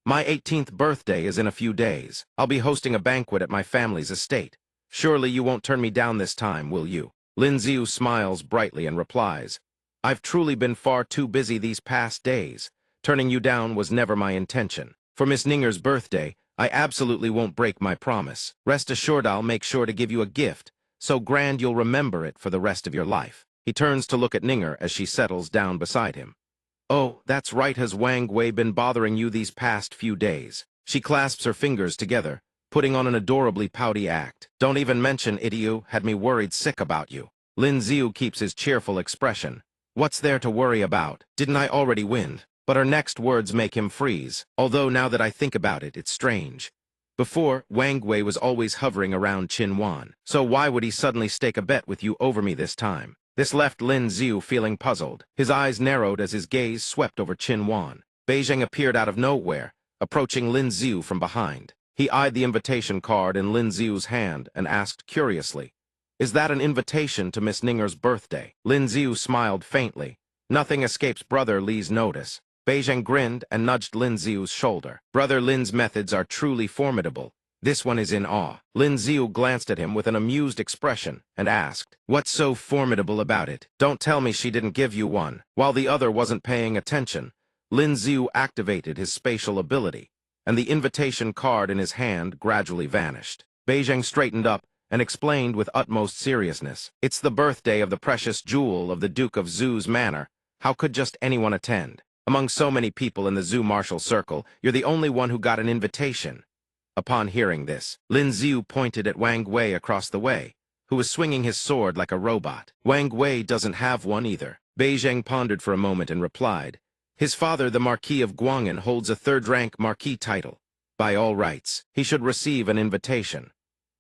My 18th birthday is in a few days. I'll be hosting a banquet at my family's estate. Surely you won't turn me down this time, will you? Lin Xiu smiles brightly and replies, I've truly been far too busy these past days. Turning you down was never my intention. For Miss Ninger's birthday, I absolutely won't break my promise. Rest assured I'll make sure to give you a gift, so grand you'll remember it for the rest of your life. He turns to look at Ninger as she settles down beside him. Oh, that's right, has Wang Wei been bothering you these past few days? She clasps her fingers together, putting on an adorably pouty act. Don't even mention it, you had me worried sick about you. Lin Xiu keeps his cheerful expression. What's there to worry about? Didn't I already win? But her next words make him freeze, although now that I think about it, it's strange. Before, Wang Wei was always hovering around Qin Wan, so why would he suddenly stake a bet with you over me this time? This left Lin Xiu feeling puzzled. His eyes narrowed as his gaze swept over Qin Wan. Beijing appeared out of nowhere, approaching Lin Xiu from behind. He eyed the invitation card in Lin Xiu's hand and asked curiously, Is that an invitation to Miss Ninger's birthday? Lin Xiu smiled faintly. Nothing escapes Brother Li's notice. Beijing grinned and nudged Lin Xiu's shoulder. Brother Lin's methods are truly formidable. This one is in awe. Lin Xiu glanced at him with an amused expression and asked, What's so formidable about it? Don't tell me she didn't give you one. While the other wasn't paying attention, Lin Xiu activated his spatial ability, and the invitation card in his hand gradually vanished. Beijing straightened up and explained with utmost seriousness, It's the birthday of the precious jewel of the Duke of Zhu's manor. How could just anyone attend? Among so many people in the Zhu martial circle, you're the only one who got an invitation. Upon hearing this, Lin Xiu pointed at Wang Wei across the way, who was swinging his sword like a robot. Wang Wei doesn't have one either. Beijing pondered for a moment and replied, His father, the Marquis of Guang'an, holds a third-rank Marquis title. By all rights, he should receive an invitation.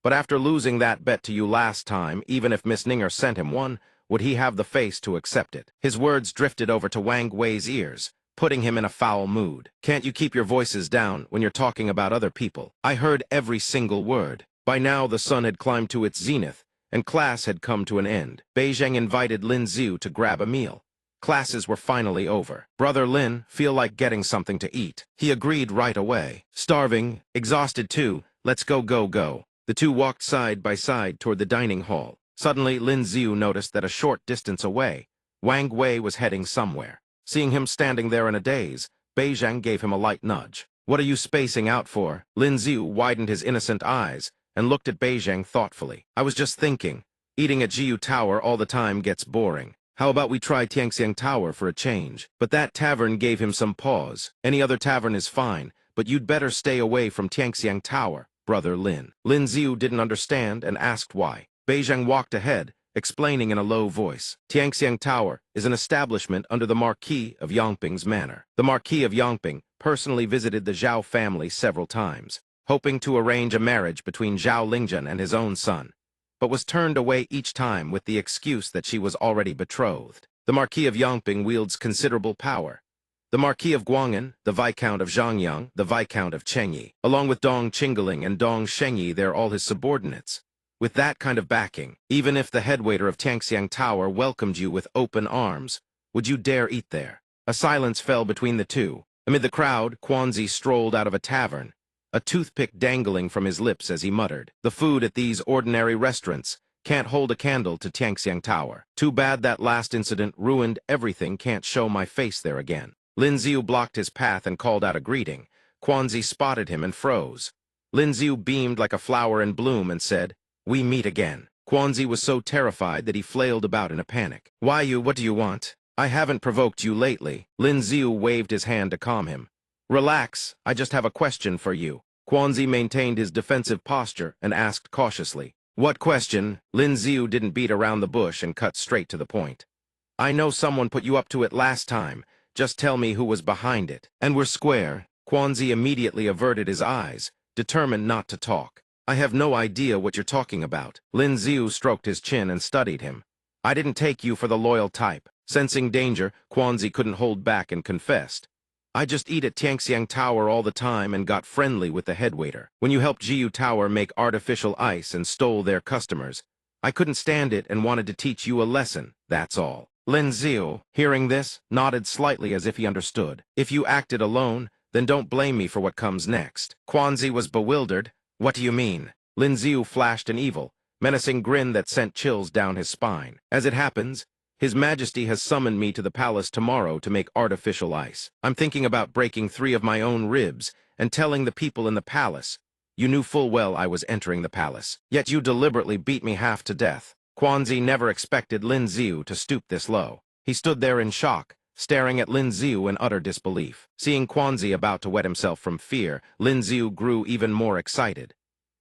But after losing that bet to you last time, even if Miss Ninger sent him one, would he have the face to accept it? His words drifted over to Wang Wei's ears, putting him in a foul mood. Can't you keep your voices down when you're talking about other people? I heard every single word. By now the sun had climbed to its zenith, and class had come to an end. Beijing invited Lin Xiu to grab a meal. Classes were finally over. Brother Lin, feel like getting something to eat. He agreed right away. Starving, exhausted too, let's go, go, go. The two walked side by side toward the dining hall. Suddenly, Lin Xiu noticed that a short distance away, Wang Wei was heading somewhere. Seeing him standing there in a daze, Beijing gave him a light nudge. What are you spacing out for? Lin Xiu widened his innocent eyes and looked at Beijing thoughtfully. I was just thinking, eating at Jiu Tower all the time gets boring. How about we try Tianxiang Tower for a change? But that tavern gave him some pause. Any other tavern is fine, but you'd better stay away from Tianxiang Tower, Brother Lin. Lin Xiu didn't understand and asked why. Beijing walked ahead, explaining in a low voice. Tianxiang Tower is an establishment under the Marquis of Yangping's manor. The Marquis of Yangping personally visited the Zhao family several times, hoping to arrange a marriage between Zhao Lingzhen and his own son, but was turned away each time with the excuse that she was already betrothed. The Marquis of Yangping wields considerable power. The Marquis of Guang'an, the Viscount of Zhangyang, the Viscount of Chengyi, along with Dong Qingling and Dong Shengyi, they're all his subordinates. With that kind of backing, even if the headwaiter of Tianxiang Tower welcomed you with open arms, would you dare eat there? A silence fell between the two, Amid the crowd, Quanzi strolled out of a tavern, a toothpick dangling from his lips as he muttered, "The food at these ordinary restaurants can't hold a candle to Tianxiang Tower. Too bad that last incident ruined everything. Can't show my face there again." Lin Xiu blocked his path and called out a greeting. Quanzi spotted him and froze. Lin Xiu beamed like a flower in bloom and said, "We meet again." Quanzi was so terrified that he flailed about in a panic. What do you want? I haven't provoked you lately." Lin Xiu waved his hand to calm him. "Relax, I just have a question for you." Quanzi maintained his defensive posture and asked cautiously, "What question?" Lin Xiu didn't beat around the bush and cut straight to the point. "I know someone put you up to it last time. Just tell me who was behind it." "And we're square." Quanzi immediately averted his eyes, determined not to talk. "I have no idea what you're talking about." Lin Xiu stroked his chin and studied him. "I didn't take you for the loyal type." Sensing danger, Quanzi couldn't hold back and confessed, "I just eat at Tianxiang Tower all the time and got friendly with the headwaiter. When you helped Jiyu Tower make artificial ice and stole their customers, I couldn't stand it and wanted to teach you a lesson, that's all." Lin Xiu, hearing this, nodded slightly as if he understood. "If you acted alone, then don't blame me for what comes next." Quanzi was bewildered. "What do you mean?" Lin Xiu flashed an evil, menacing grin that sent chills down his spine. "As it happens, His Majesty has summoned me to the palace tomorrow to make artificial ice. I'm thinking about breaking 3 of my own ribs and telling the people in the palace. You knew full well I was entering the palace, yet you deliberately beat me half to death." Quanzi never expected Lin Xiu to stoop this low. He stood there in shock, staring at Lin Xiu in utter disbelief. Seeing Quanzi about to wet himself from fear, Lin Xiu grew even more excited.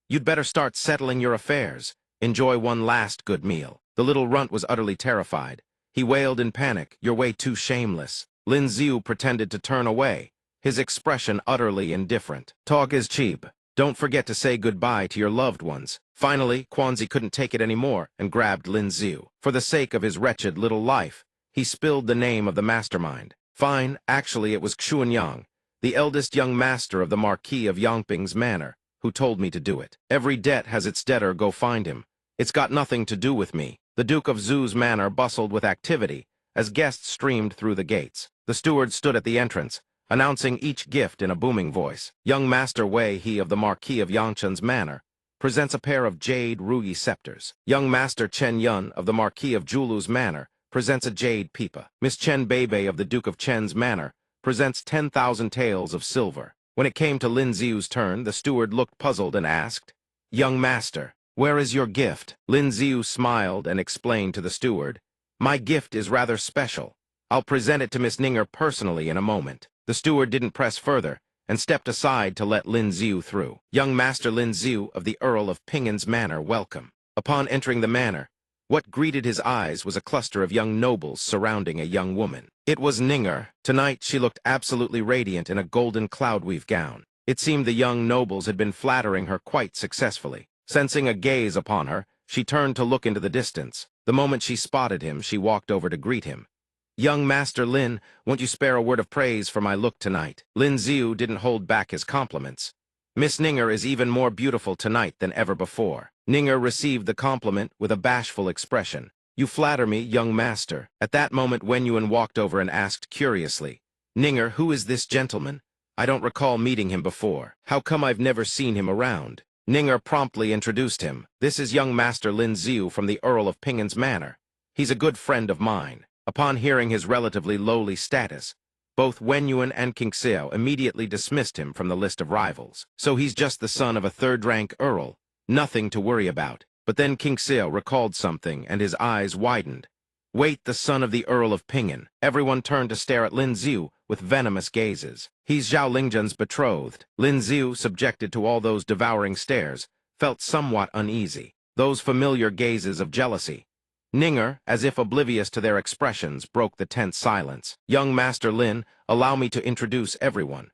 "You'd better start settling your affairs. Enjoy one last good meal." The little runt was utterly terrified. He wailed in panic, "You're way too shameless." Lin Xiu pretended to turn away, his expression utterly indifferent. "Talk is cheap. Don't forget to say goodbye to your loved ones." Finally, Quanzi couldn't take it anymore and grabbed Lin Xiu. For the sake of his wretched little life, he spilled the name of the mastermind. "Fine, actually it was Xuanyang, the eldest young master of the Marquis of Yangping's manor, who told me to do it. Every debt has its debtor, go find him. It's got nothing to do with me." The Duke of Zhu's manor bustled with activity as guests streamed through the gates. The steward stood at the entrance, announcing each gift in a booming voice. "Young Master Wei He of the Marquis of Yangchen's manor presents a pair of jade ruyi scepters. Young Master Chen Yun of the Marquis of Julu's manor presents a jade pipa. Miss Chen Beibei of the Duke of Chen's manor presents 10,000 taels of silver." When it came to Lin Xiu's turn, the steward looked puzzled and asked, "Young Master, where is your gift?" Lin Xiu smiled and explained to the steward, "My gift is rather special. I'll present it to Miss Ninger personally in a moment." The steward didn't press further and stepped aside to let Lin Xiu through. "Young Master Lin Xiu of the Earl of Pingan's manor, welcome." Upon entering the manor, what greeted his eyes was a cluster of young nobles surrounding a young woman. It was Ninger. Tonight she looked absolutely radiant in a golden cloudweave gown. It seemed the young nobles had been flattering her quite successfully. Sensing a gaze upon her, she turned to look into the distance. The moment she spotted him, she walked over to greet him. "Young Master Lin, won't you spare a word of praise for my look tonight?" Lin Xiu didn't hold back his compliments. "Miss Ninger is even more beautiful tonight than ever before." Ninger received the compliment with a bashful expression. "You flatter me, young master." At that moment, Wenyuan walked over and asked curiously, "Ninger, who is this gentleman? I don't recall meeting him before. How come I've never seen him around?" Ninger promptly introduced him. "This is young Master Lin Xiu from the Earl of Pingan's manor. He's a good friend of mine." Upon hearing his relatively lowly status, both Wenyuan and King Xiao immediately dismissed him from the list of rivals. "So he's just the son of a third-rank earl. Nothing to worry about." But then King Xiao recalled something and his eyes widened. "Wait, the son of the Earl of Pingan." Everyone turned to stare at Lin Xiu with venomous gazes. "He's Zhao Lingzhen's betrothed." Lin Xiu, subjected to all those devouring stares, felt somewhat uneasy. Those familiar gazes of jealousy. Ninger, as if oblivious to their expressions, broke the tense silence. "Young Master Lin, allow me to introduce everyone.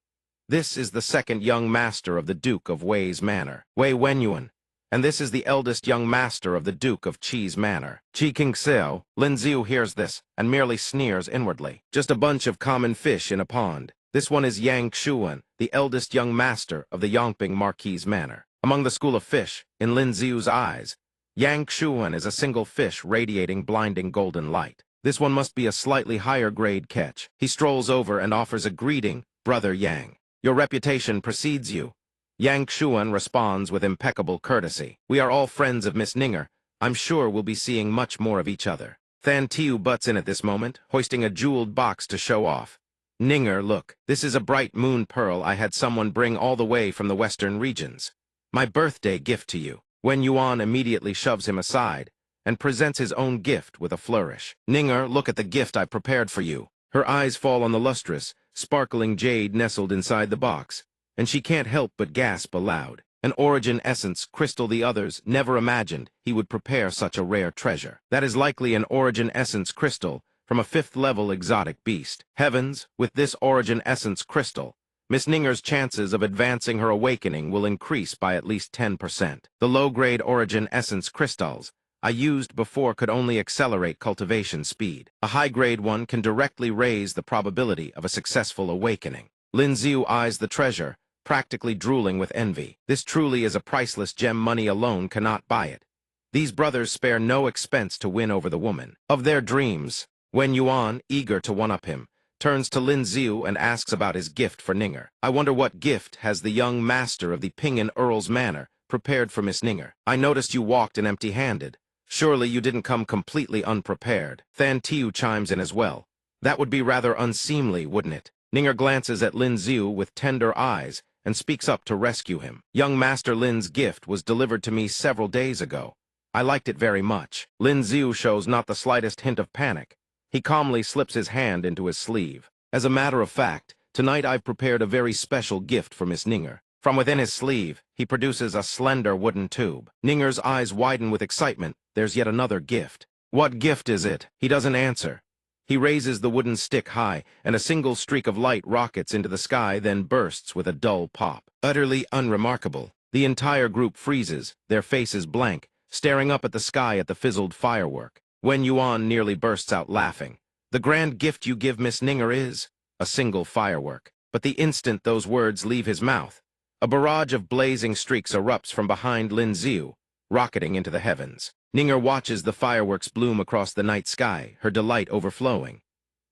This is the second young master of the Duke of Wei's manor, Wei Wenyuan, and this is the eldest young master of the Duke of Qi's manor, Qi King Xiao." Lin Xiu hears this and merely sneers inwardly. "Just a bunch of common fish in a pond. This one is Yang Xuan, the eldest young master of the Yangping Marquis manor." Among the school of fish, in Lin Xiu's eyes, Yang Xuan is a single fish radiating blinding golden light. This one must be a slightly higher grade catch. He strolls over and offers a greeting Brother Yang. Your reputation precedes you. Yang Xuan responds with impeccable courtesy. We are all friends of Miss Ninger. I'm sure we'll be seeing much more of each other. Than Tiu butts in at this moment, hoisting a jeweled box to show off. Ninger, look, this is a bright moon pearl I had someone bring all the way from the western regions. My birthday gift to you. Wen Yuan immediately shoves him aside and presents his own gift with a flourish. Ninger, look at the gift I prepared for you. Her eyes fall on the lustrous, sparkling jade nestled inside the box, and she can't help but gasp aloud. An origin essence crystal the others never imagined he would prepare such a rare treasure. That is likely an origin essence crystal from a 5th-level exotic beast. Heavens, with this origin essence crystal, Miss Ninger's chances of advancing her awakening will increase by at least 10%. The low-grade origin essence crystals I used before could only accelerate cultivation speed. A high-grade one can directly raise the probability of a successful awakening. Lin Xiu eyes the treasure, practically drooling with envy. This truly is a priceless gem. Money alone cannot buy it. These brothers spare no expense to win over the woman of their dreams. Wen Yuan, eager to one-up him, turns to Lin Xiu and asks about his gift for Ninger. I wonder what gift has the young master of the Ping'an Earl's Manor prepared for Miss Ninger. I noticed you walked in empty-handed. Surely you didn't come completely unprepared. Than Tiu chimes in as well. That would be rather unseemly, wouldn't it? Ninger glances at Lin Xiu with tender eyes and speaks up to rescue him. Young Master Lin's gift was delivered to me several days ago. I liked it very much. Lin Xiu shows not the slightest hint of panic. He calmly slips his hand into his sleeve. As a matter of fact, tonight I've prepared a very special gift for Miss Ninger. From within his sleeve, he produces a slender wooden tube. Ninger's eyes widen with excitement. There's yet another gift. What gift is it? He doesn't answer. He raises the wooden stick high, and a single streak of light rockets into the sky, then bursts with a dull pop. Utterly unremarkable. The entire group freezes, their faces blank, staring up at the sky at the fizzled firework. Wen Yuan nearly bursts out laughing. The grand gift you give Miss Ninger is a single firework. But the instant those words leave his mouth, a barrage of blazing streaks erupts from behind Lin Xiu, rocketing into the heavens. Ninger watches the fireworks bloom across the night sky, her delight overflowing.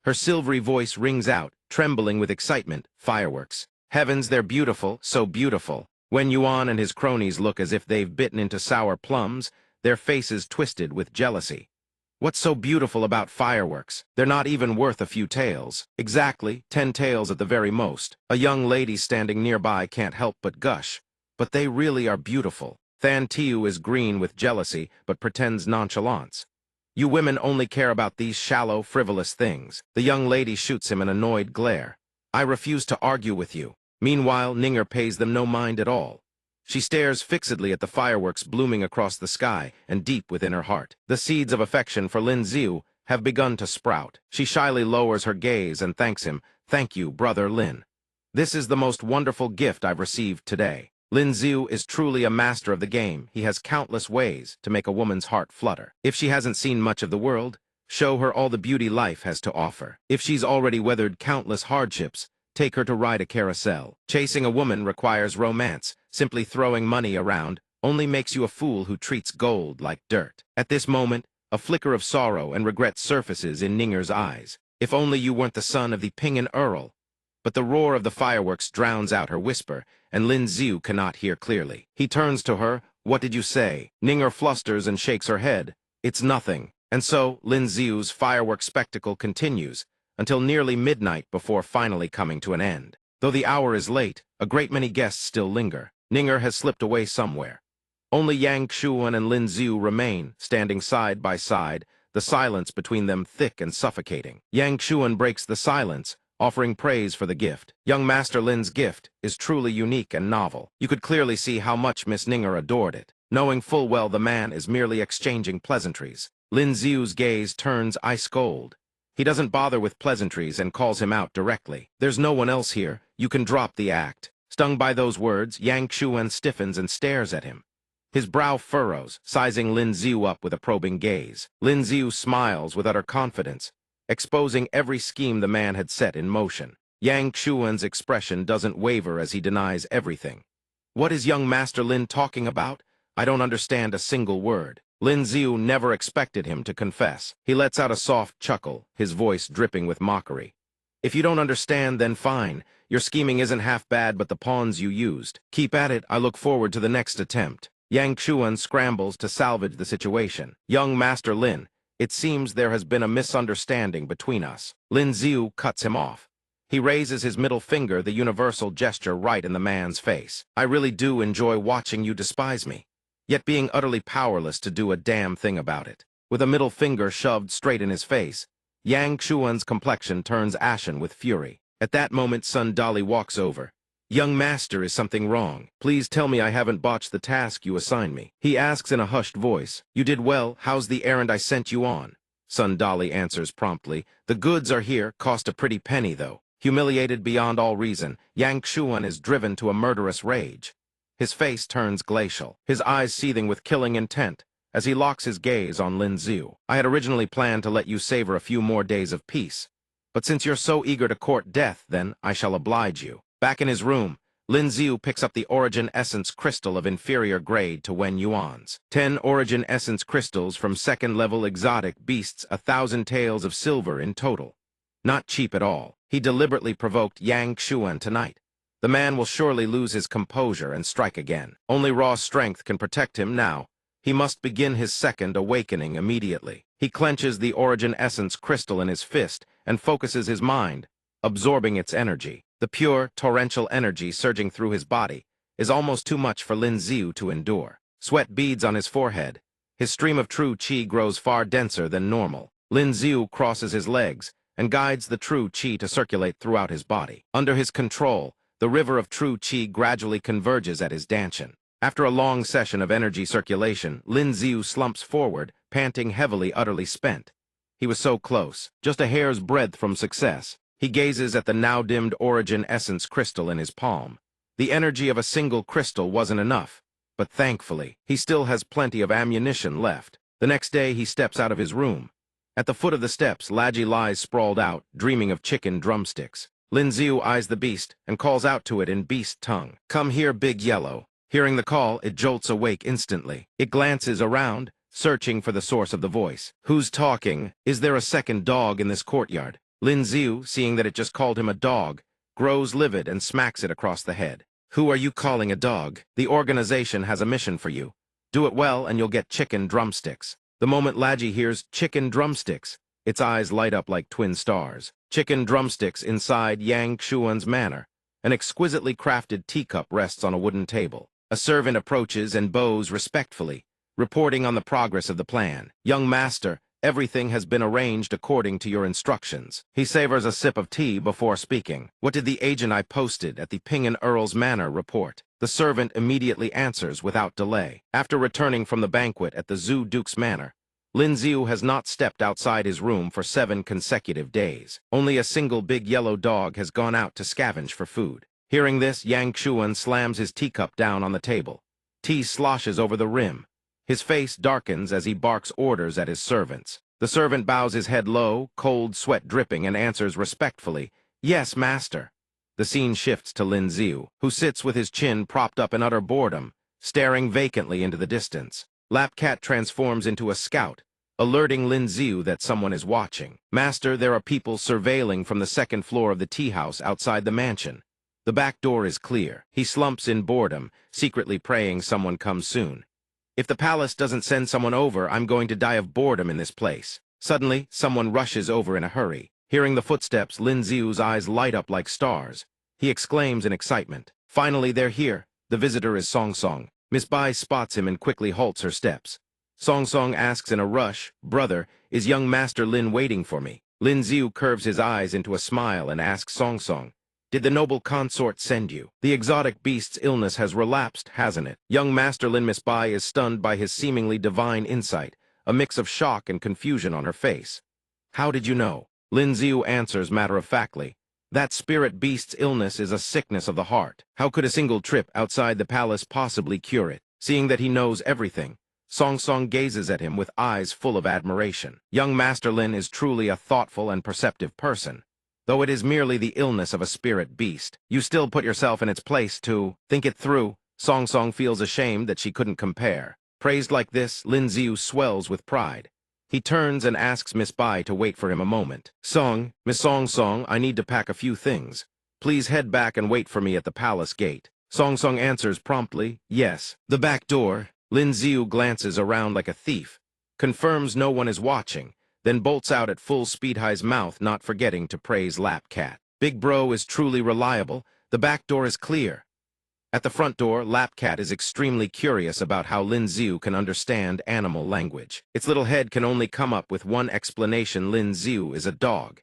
Her silvery voice rings out, trembling with excitement. Fireworks. Heavens, they're beautiful, so beautiful. Wen Yuan and his cronies look as if they've bitten into sour plums, their faces twisted with jealousy. What's so beautiful about fireworks? They're not even worth a few taels. Exactly, 10 taels at the very most. A young lady standing nearby can't help but gush. But they really are beautiful. Than Tiu is green with jealousy, but pretends nonchalance. You women only care about these shallow, frivolous things. The young lady shoots him an annoyed glare. I refuse to argue with you. Meanwhile, Ninger pays them no mind at all. She stares fixedly at the fireworks blooming across the sky and deep within her heart. The seeds of affection for Lin Xiu have begun to sprout. She shyly lowers her gaze and thanks him. Thank you, Brother Lin. This is the most wonderful gift I've received today. Lin Xiu is truly a master of the game. He has countless ways to make a woman's heart flutter. If she hasn't seen much of the world, show her all the beauty life has to offer. If she's already weathered countless hardships, take her to ride a carousel. Chasing a woman requires romance. Simply throwing money around only makes you a fool who treats gold like dirt. At this moment, a flicker of sorrow and regret surfaces in Ninger's eyes. If only you weren't the son of the Ping'an Earl. But the roar of the fireworks drowns out her whisper, and Lin Xiu cannot hear clearly. He turns to her. What did you say? Ninger flusters and shakes her head. It's nothing. And so, Lin Xiu's firework spectacle continues, until nearly midnight before finally coming to an end. Though the hour is late, a great many guests still linger. Ninger has slipped away somewhere. Only Yang Xuan and Lin Xiu remain, standing side by side, the silence between them thick and suffocating. Yang Xuan breaks the silence, offering praise for the gift. Young Master Lin's gift is truly unique and novel. You could clearly see how much Miss Ninger adored it, knowing full well the man is merely exchanging pleasantries. Lin Xiu's gaze turns ice cold. He doesn't bother with pleasantries and calls him out directly. There's no one else here. You can drop the act. Stung by those words, Yang Xuan stiffens and stares at him. His brow furrows, sizing Lin Xiu up with a probing gaze. Lin Xiu smiles with utter confidence, exposing every scheme the man had set in motion. Yang Xuan's expression doesn't waver as he denies everything. What is young Master Lin talking about? I don't understand a single word. Lin Xiu never expected him to confess. He lets out a soft chuckle, his voice dripping with mockery. If you don't understand, then fine. Your scheming isn't half bad, but the pawns you used. Keep at it. I look forward to the next attempt. Yang Chuan scrambles to salvage the situation. Young Master Lin, it seems there has been a misunderstanding between us. Lin Ziu cuts him off. He raises his middle finger, the universal gesture, right in the man's face. I really do enjoy watching you despise me, yet being utterly powerless to do a damn thing about it. With a middle finger shoved straight in his face, Yang Chuan's complexion turns ashen with fury. At that moment, Sun Dali walks over. Young master, is something wrong? Please tell me I haven't botched the task you assigned me. He asks in a hushed voice. You did well. How's the errand I sent you on? Sun Dali answers promptly. The goods are here, cost a pretty penny though. Humiliated beyond all reason, Yang Chuan is driven to a murderous rage. His face turns glacial, his eyes seething with killing intent, as he locks his gaze on Lin Ziu. I had originally planned to let you savor a few more days of peace, but since you're so eager to court death, then I shall oblige you. Back in his room, Lin Ziu picks up the Origin Essence Crystal of inferior grade to Wen Yuan's. 10 Origin Essence Crystals from second-level exotic beasts, 1,000 taels of silver in total. Not cheap at all. He deliberately provoked Yang Chuan tonight. The man will surely lose his composure and strike again. Only raw strength can protect him now. He must begin his second awakening immediately. He clenches the Origin Essence Crystal in his fist and focuses his mind, absorbing its energy. The pure, torrential energy surging through his body is almost too much for Lin Ziu to endure. Sweat beads on his forehead. His stream of true qi grows far denser than normal. Lin Ziu crosses his legs and guides the true qi to circulate throughout his body. Under his control, the river of true qi gradually converges at his dantian. After a long session of energy circulation, Lin Ziu slumps forward, panting heavily, utterly spent. He was so close, just a hair's breadth from success. He gazes at the now-dimmed Origin Essence Crystal in his palm. The energy of a single crystal wasn't enough, but thankfully, he still has plenty of ammunition left. The next day, he steps out of his room. At the foot of the steps, Laji lies sprawled out, dreaming of chicken drumsticks. Lin Ziu eyes the beast and calls out to it in beast tongue. Come here, big yellow. Hearing the call, it jolts awake instantly. It glances around, searching for the source of the voice. Who's talking? Is there a second dog in this courtyard? Lin Ziu, seeing that it just called him a dog, grows livid and smacks it across the head. Who are you calling a dog? The organization has a mission for you. Do it well and you'll get chicken drumsticks. The moment Laji hears chicken drumsticks, its eyes light up like twin stars. Chicken drumsticks inside Yang Chuan's manor. An exquisitely crafted teacup rests on a wooden table. A servant approaches and bows respectfully, reporting on the progress of the plan. Young master, everything has been arranged according to your instructions. He savors a sip of tea before speaking. What did the agent I posted at the Pingen Earl's manor report? The servant immediately answers without delay. After returning from the banquet at the Zhu Duke's manor, Lin Ziu has not stepped outside his room for 7 consecutive days. Only a single big yellow dog has gone out to scavenge for food. Hearing this, Yang Chuan slams his teacup down on the table. Tea sloshes over the rim. His face darkens as he barks orders at his servants. The servant bows his head low, cold sweat dripping, and answers respectfully, Yes, master. The scene shifts to Lin Ziu, who sits with his chin propped up in utter boredom, staring vacantly into the distance. Lapcat transforms into a scout, alerting Lin Ziu that someone is watching. Master, there are people surveilling from the second floor of the tea house outside the mansion. The back door is clear. He slumps in boredom, secretly praying someone comes soon. If the palace doesn't send someone over, I'm going to die of boredom in this place. Suddenly, someone rushes over in a hurry. Hearing the footsteps, Lin Ziu's eyes light up like stars. He exclaims in excitement. Finally, they're here. The visitor is Song Song. Miss Bai spots him and quickly halts her steps. Song Song asks in a rush, Brother, is young Master Lin waiting for me? Lin Ziu curves his eyes into a smile and asks Song Song, Did the noble consort send you? The exotic beast's illness has relapsed, hasn't it? Young Master Lin Miss Bai is stunned by his seemingly divine insight, a mix of shock and confusion on her face. How did you know? Lin Ziu answers matter-of-factly. That spirit beast's illness is a sickness of the heart. How could a single trip outside the palace possibly cure it? Seeing that he knows everything, Song Song gazes at him with eyes full of admiration. Young Master Lin is truly a thoughtful and perceptive person. Though it is merely the illness of a spirit beast, you still put yourself in its place to think it through. Song Song feels ashamed that she couldn't compare. Praised like this, Lin Ziu swells with pride. He turns and asks Miss Bai to wait for him a moment. Song, Miss Song, I need to pack a few things. Please head back and wait for me at the palace gate. Song answers promptly, yes. The back door. Lin Ziu glances around like a thief, confirms no one is watching, then bolts out at full speed, his mouth not forgetting to praise Lap Cat. Big Bro is truly reliable. The back door is clear. At the front door, Lap Cat is extremely curious about how Lin Ziu can understand animal language. Its little head can only come up with one explanation: Lin Ziu is a dog.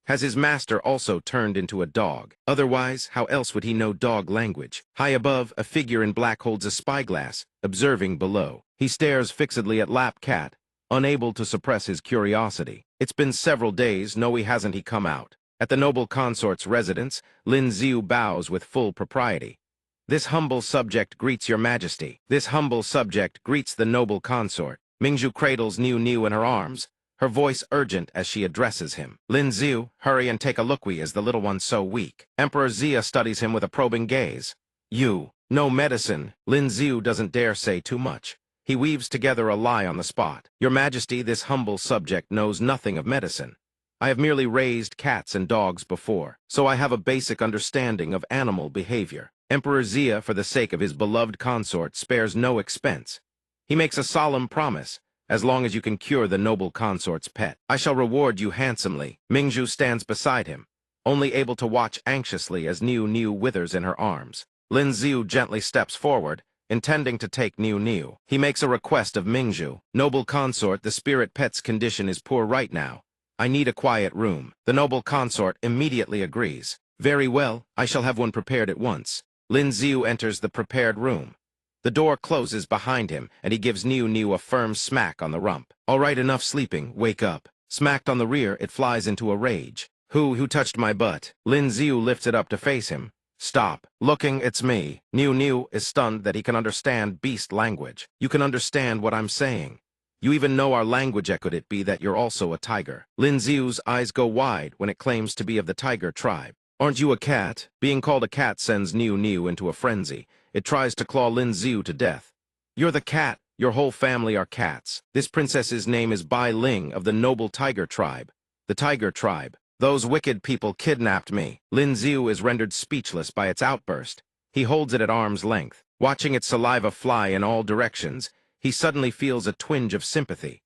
Has his master also turned into a dog? Otherwise, how else would he know dog language? High above, a figure in black holds a spyglass, observing below. He stares fixedly at Lap Cat, unable to suppress his curiosity. It's been several days, no he hasn't he come out. At the noble consort's residence, Lin Ziu bows with full propriety. This humble subject greets your majesty. This humble subject greets the noble consort. Mingzhu cradles Niu in her arms, her voice urgent as she addresses him. Lin Ziu, hurry and take a look. Is the little one so weak? Emperor Zia studies him with a probing gaze. You, no medicine. Lin Ziu doesn't dare say too much. He weaves together a lie on the spot. Your Majesty, this humble subject knows nothing of medicine. I have merely raised cats and dogs before, so I have a basic understanding of animal behavior. Emperor Zia, for the sake of his beloved consort, spares no expense. He makes a solemn promise. As long as you can cure the noble consort's pet, I shall reward you handsomely. Mingzhu stands beside him, only able to watch anxiously as Niu withers in her arms. Lin Ziu gently steps forward, intending to take Niu. He makes a request of Mingzhu. Noble consort, the spirit pet's condition is poor right now. I need a quiet room. The noble consort immediately agrees. Very well, I shall have one prepared at once. Lin Ziu enters the prepared room. The door closes behind him, and he gives Niu a firm smack on the rump. All right, enough sleeping, wake up. Smacked on the rear, it flies into a rage. Who touched my butt? Lin Ziu lifts it up to face him. Stop. Looking, it's me. Niu is stunned that he can understand beast language. You can understand what I'm saying. You even know our language. Could it be that you're also a tiger? Lin Ziu's eyes go wide when it claims to be of the tiger tribe. Aren't you a cat? Being called a cat sends Niu into a frenzy. It tries to claw Lin Ziu to death. You're the cat. Your whole family are cats. This princess's name is Bai Ling of the noble tiger tribe. The tiger tribe. Those wicked people kidnapped me. Lin Ziu is rendered speechless by its outburst. He holds it at arm's length. Watching its saliva fly in all directions, he suddenly feels a twinge of sympathy.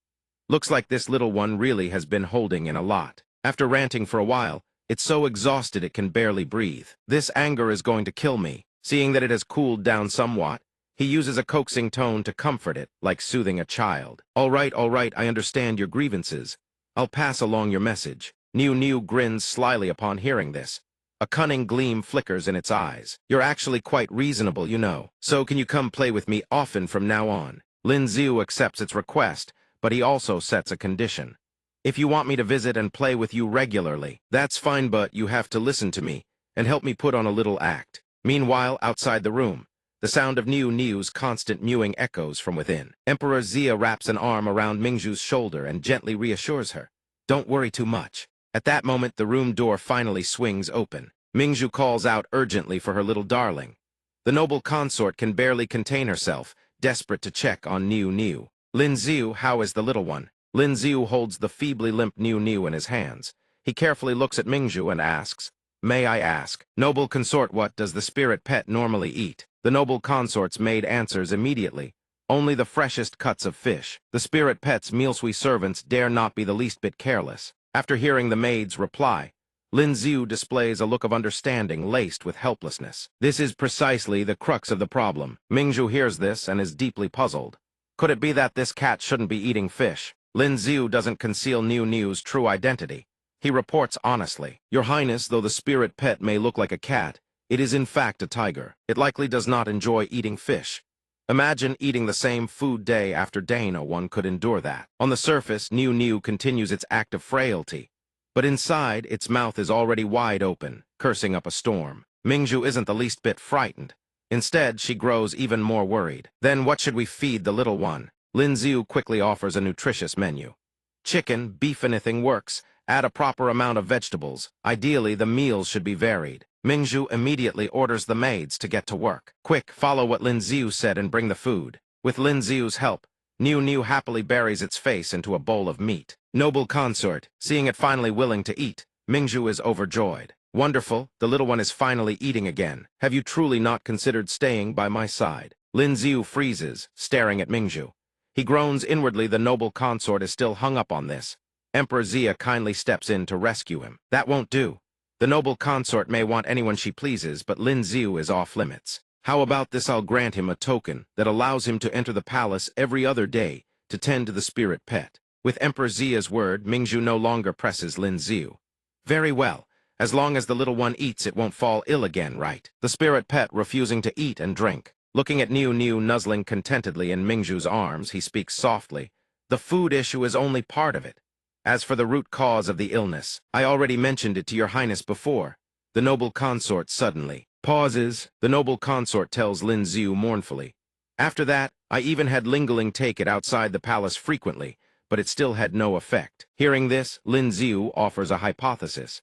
Looks like this little one really has been holding in a lot. After ranting for a while, it's so exhausted it can barely breathe. This anger is going to kill me. Seeing that it has cooled down somewhat, he uses a coaxing tone to comfort it, like soothing a child. All right, I understand your grievances. I'll pass along your message. Niu grins slyly upon hearing this. A cunning gleam flickers in its eyes. You're actually quite reasonable, you know. So can you come play with me often from now on? Lin Ziu accepts its request, but he also sets a condition. If you want me to visit and play with you regularly, that's fine, but you have to listen to me and help me put on a little act. Meanwhile, outside the room, the sound of Niu's constant mewing echoes from within. Emperor Zia wraps an arm around Mingzhu's shoulder and gently reassures her. Don't worry too much. At that moment, the room door finally swings open. Mingzhu calls out urgently for her little darling. The noble consort can barely contain herself, desperate to check on Niu. Lin Ziu, how is the little one? Lin Ziu holds the feebly limp Niu in his hands. He carefully looks at Mingzhu and asks, May I ask, noble consort, what does the spirit pet normally eat? The noble consort's maid answers immediately. Only the freshest cuts of fish. The spirit pet's meal-sweet servants dare not be the least bit careless. After hearing the maid's reply, Lin Ziu displays a look of understanding laced with helplessness. This is precisely the crux of the problem. Mingzhu hears this and is deeply puzzled. Could it be that this cat shouldn't be eating fish? Lin Ziu doesn't conceal Niu's true identity. He reports honestly. Your Highness, though the spirit pet may look like a cat, it is in fact a tiger. It likely does not enjoy eating fish. Imagine eating the same food day after day. No one could endure that. On the surface, Niu continues its act of frailty, but inside, its mouth is already wide open, cursing up a storm. Mingzhu isn't the least bit frightened. Instead, she grows even more worried. Then what should we feed the little one? Lin Ziu quickly offers a nutritious menu. Chicken, beef, anything works. Add a proper amount of vegetables. Ideally, the meals should be varied. Mingzhu immediately orders the maids to get to work. Quick, follow what Lin Ziu said and bring the food. With Lin Ziu's help, Niu happily buries its face into a bowl of meat. Noble consort, seeing it finally willing to eat, Mingzhu is overjoyed. Wonderful, the little one is finally eating again. Have you truly not considered staying by my side? Lin Xiu freezes, staring at Mingzhu. He groans inwardly the noble consort is still hung up on this. Emperor Xia kindly steps in to rescue him. That won't do. The noble consort may want anyone she pleases, but Lin Xiu is off limits. How about this? I'll grant him a token that allows him to enter the palace every other day to tend to the spirit pet. With Emperor Xia's word, Mingzhu no longer presses Lin Xiu. Very well. As long as the little one eats, it won't fall ill again, right? The spirit pet refusing to eat and drink. Looking at Niu nuzzling contentedly in Mingzhu's arms, he speaks softly. The food issue is only part of it. As for the root cause of the illness, I already mentioned it to your highness before. The noble consort suddenly pauses. The noble consort tells Lin Xiu mournfully. After that, I even had Lingling take it outside the palace frequently, but it still had no effect. Hearing this, Lin Xiu offers a hypothesis.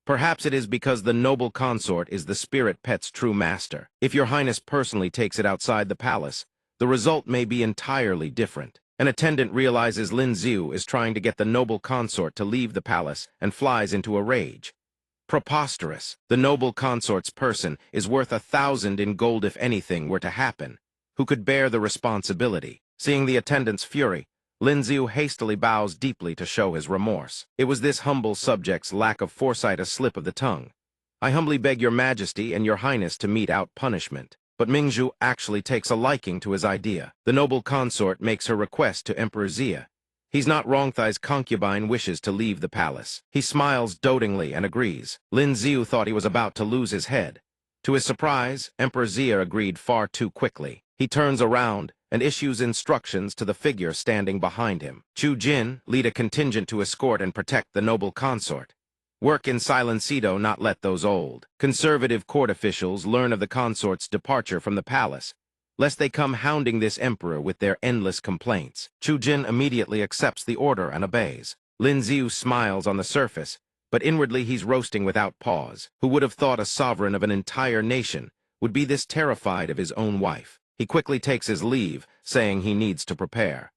Perhaps it is because the noble consort is the spirit pet's true master. If your highness personally takes it outside the palace, the result may be entirely different. An attendant realizes Lin Xiu is trying to get the noble consort to leave the palace and flies into a rage. Preposterous. The noble consort's person is worth 1,000 in gold if anything were to happen. Who could bear the responsibility? Seeing the attendant's fury, Lin Xiu hastily bows deeply to show his remorse. It was this humble subject's lack of foresight, a slip of the tongue. I humbly beg your majesty and your highness to mete out punishment. But Mingzhu actually takes a liking to his idea. The noble consort makes her request to Emperor Xia. He's not wrong. Thai's concubine wishes to leave the palace. He smiles dotingly and agrees. Lin Xiu thought he was about to lose his head. To his surprise, Emperor Xia agreed far too quickly. He turns around and issues instructions to the figure standing behind him. Chu Jin, lead a contingent to escort and protect the noble consort. Work in silencito, not let those old conservative court officials learn of the consort's departure from the palace, lest they come hounding this emperor with their endless complaints. Chu Jin immediately accepts the order and obeys. Lin Xiu smiles on the surface, but inwardly he's roasting without pause. Who would have thought a sovereign of an entire nation would be this terrified of his own wife? He quickly takes his leave, saying he needs to prepare.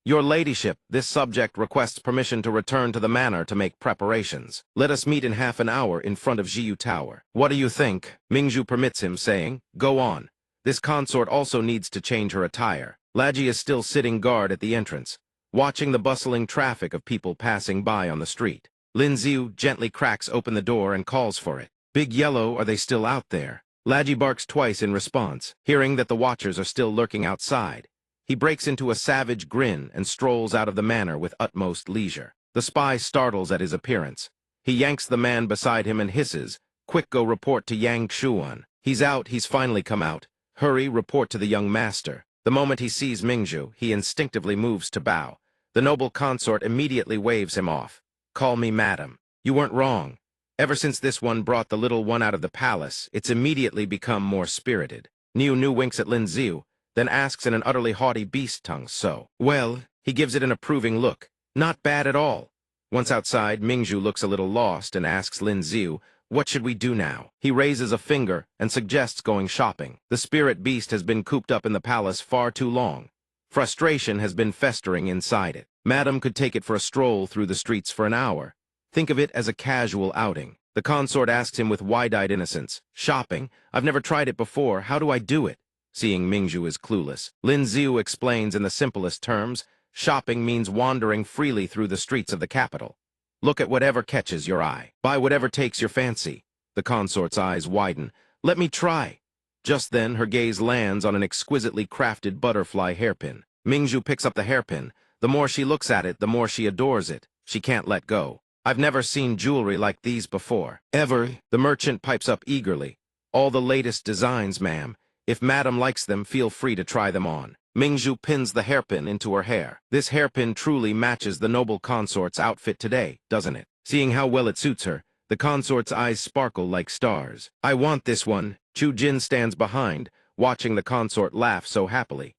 Your ladyship, this subject requests permission to return to the manor to make preparations. Let us meet in half an hour in front of Jiyu Tower. What do you think? Mingzhu permits him, saying, Go on. This consort also needs to change her attire. Laji is still sitting guard at the entrance, watching the bustling traffic of people passing by on the street. Lin Xiu gently cracks open the door and calls for it. Big Yellow, are they still out there? Laji barks twice in response, hearing that the watchers are still lurking outside. He breaks into a savage grin and strolls out of the manor with utmost leisure. The spy startles at his appearance. He yanks the man beside him and hisses, Quick, go report to Yang Xuan. He's out, he's finally come out. Hurry, report to the young master. The moment he sees Mingzhu, he instinctively moves to bow. The noble consort immediately waves him off. Call me madam. You weren't wrong. Ever since this one brought the little one out of the palace, it's immediately become more spirited. Niu winks at Lin Xiu, then asks in an utterly haughty beast tongue, so. Well, he gives it an approving look. Not bad at all. Once outside, Mingzhu looks a little lost and asks Lin Xiu, What should we do now? He raises a finger and suggests going shopping. The spirit beast has been cooped up in the palace far too long. Frustration has been festering inside it. Madam could take it for a stroll through the streets for an hour. Think of it as a casual outing. The consort asks him with wide-eyed innocence, Shopping? I've never tried it before. How do I do it? Seeing Mingzhu is clueless, Lin Xiu explains in the simplest terms, shopping means wandering freely through the streets of the capital. Look at whatever catches your eye. Buy whatever takes your fancy. The consort's eyes widen. Let me try. Just then, her gaze lands on an exquisitely crafted butterfly hairpin. Mingzhu picks up the hairpin. The more she looks at it, the more she adores it. She can't let go. I've never seen jewelry like these before. Ever, the merchant pipes up eagerly. All the latest designs, ma'am. If madam likes them, feel free to try them on. Mingzhu pins the hairpin into her hair. This hairpin truly matches the noble consort's outfit today, doesn't it? Seeing how well it suits her, the consort's eyes sparkle like stars. I want this one. Chu Jin stands behind, watching the consort laugh so happily.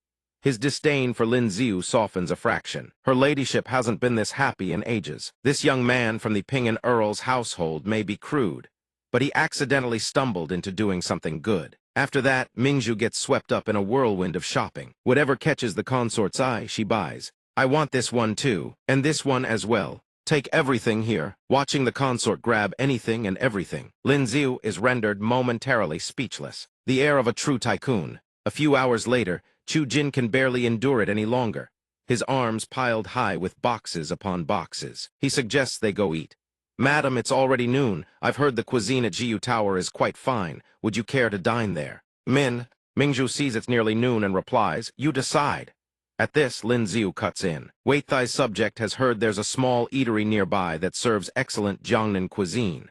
His disdain for Lin Xiu softens a fraction. Her ladyship hasn't been this happy in ages. This young man from the Ping'an Earl's household may be crude, but he accidentally stumbled into doing something good. After that, Mingzhu gets swept up in a whirlwind of shopping. Whatever catches the consort's eye, she buys. I want this one too, and this one as well. Take everything here. Watching the consort grab anything and everything, Lin Xiu is rendered momentarily speechless. The air of a true tycoon. A few hours later, Chu Jin can barely endure it any longer. His arms piled high with boxes upon boxes. He suggests they go eat. Madam, it's already noon. I've heard the cuisine at Jiyu Tower is quite fine. Would you care to dine there? Mingzhu sees it's nearly noon and replies, you decide. At this, Lin Xiu cuts in. Wait, thy subject has heard there's a small eatery nearby that serves excellent Jiangnan cuisine.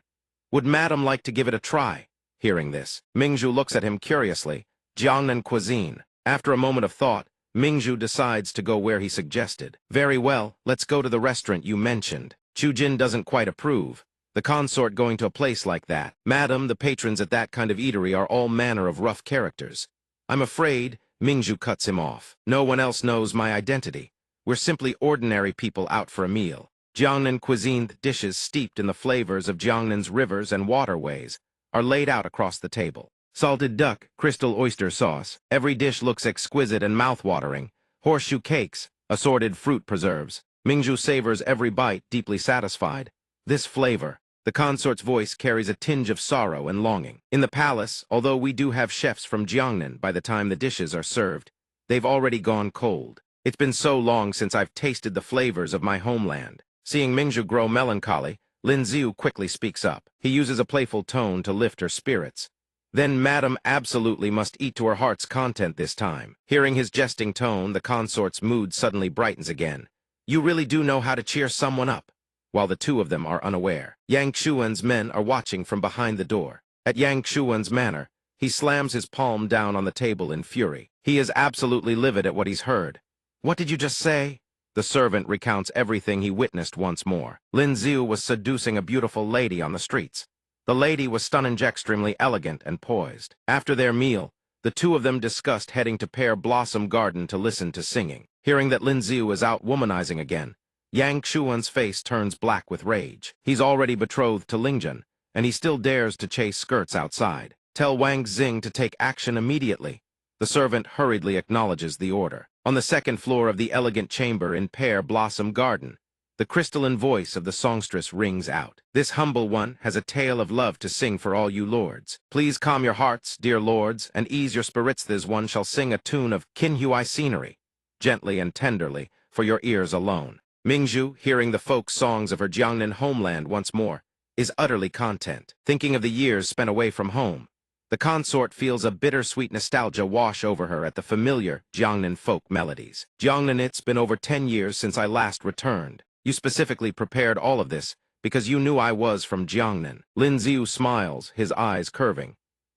Would madam like to give it a try? Hearing this, Mingzhu looks at him curiously. Jiangnan cuisine. After a moment of thought, Mingzhu decides to go where he suggested. Very well, let's go to the restaurant you mentioned. Chu Jin doesn't quite approve. The consort going to a place like that. Madam, the patrons at that kind of eatery are all manner of rough characters. I'm afraid, Mingzhu cuts him off. No one else knows my identity. We're simply ordinary people out for a meal. Jiangnan cuisine dishes steeped in the flavors of Jiangnan's rivers and waterways are laid out across the table. Salted duck, crystal oyster sauce. Every dish looks exquisite and mouth-watering. Horseshoe cakes, assorted fruit preserves. Mingzhu savors every bite, deeply satisfied. This flavor. The consort's voice carries a tinge of sorrow and longing. In the palace, although we do have chefs from Jiangnan by the time the dishes are served, they've already gone cold. It's been so long since I've tasted the flavors of my homeland. Seeing Mingzhu grow melancholy, Lin Xiu quickly speaks up. He uses a playful tone to lift her spirits. Then Madam absolutely must eat to her heart's content this time. Hearing his jesting tone, the consort's mood suddenly brightens again. You really do know how to cheer someone up. While the two of them are unaware, Yang Xuan's men are watching from behind the door. At Yang Xuan's manor, he slams his palm down on the table in fury. He is absolutely livid at what he's heard. What did you just say? The servant recounts everything he witnessed once more. Lin Xiu was seducing a beautiful lady on the streets. The lady was stunningly extremely elegant and poised. After their meal, the two of them discussed heading to Pear Blossom Garden to listen to singing. Hearing that Lin Xiu is out womanizing again, Yang Xuan's face turns black with rage. He's already betrothed to Lingjun, and he still dares to chase skirts outside. Tell Wang Xing to take action immediately. The servant hurriedly acknowledges the order. On the second floor of the elegant chamber in Pear Blossom Garden, the crystalline voice of the songstress rings out. This humble one has a tale of love to sing for all you lords. Please calm your hearts, dear lords, and ease your spirits. This one shall sing a tune of Qinhui scenery, gently and tenderly, for your ears alone. Mingzhu, hearing the folk songs of her Jiangnan homeland once more, is utterly content. Thinking of the years spent away from home, the consort feels a bittersweet nostalgia wash over her at the familiar Jiangnan folk melodies. Jiangnan, it's been over 10 years since I last returned. You specifically prepared all of this because you knew I was from Jiangnan. Lin Xiu smiles, his eyes curving.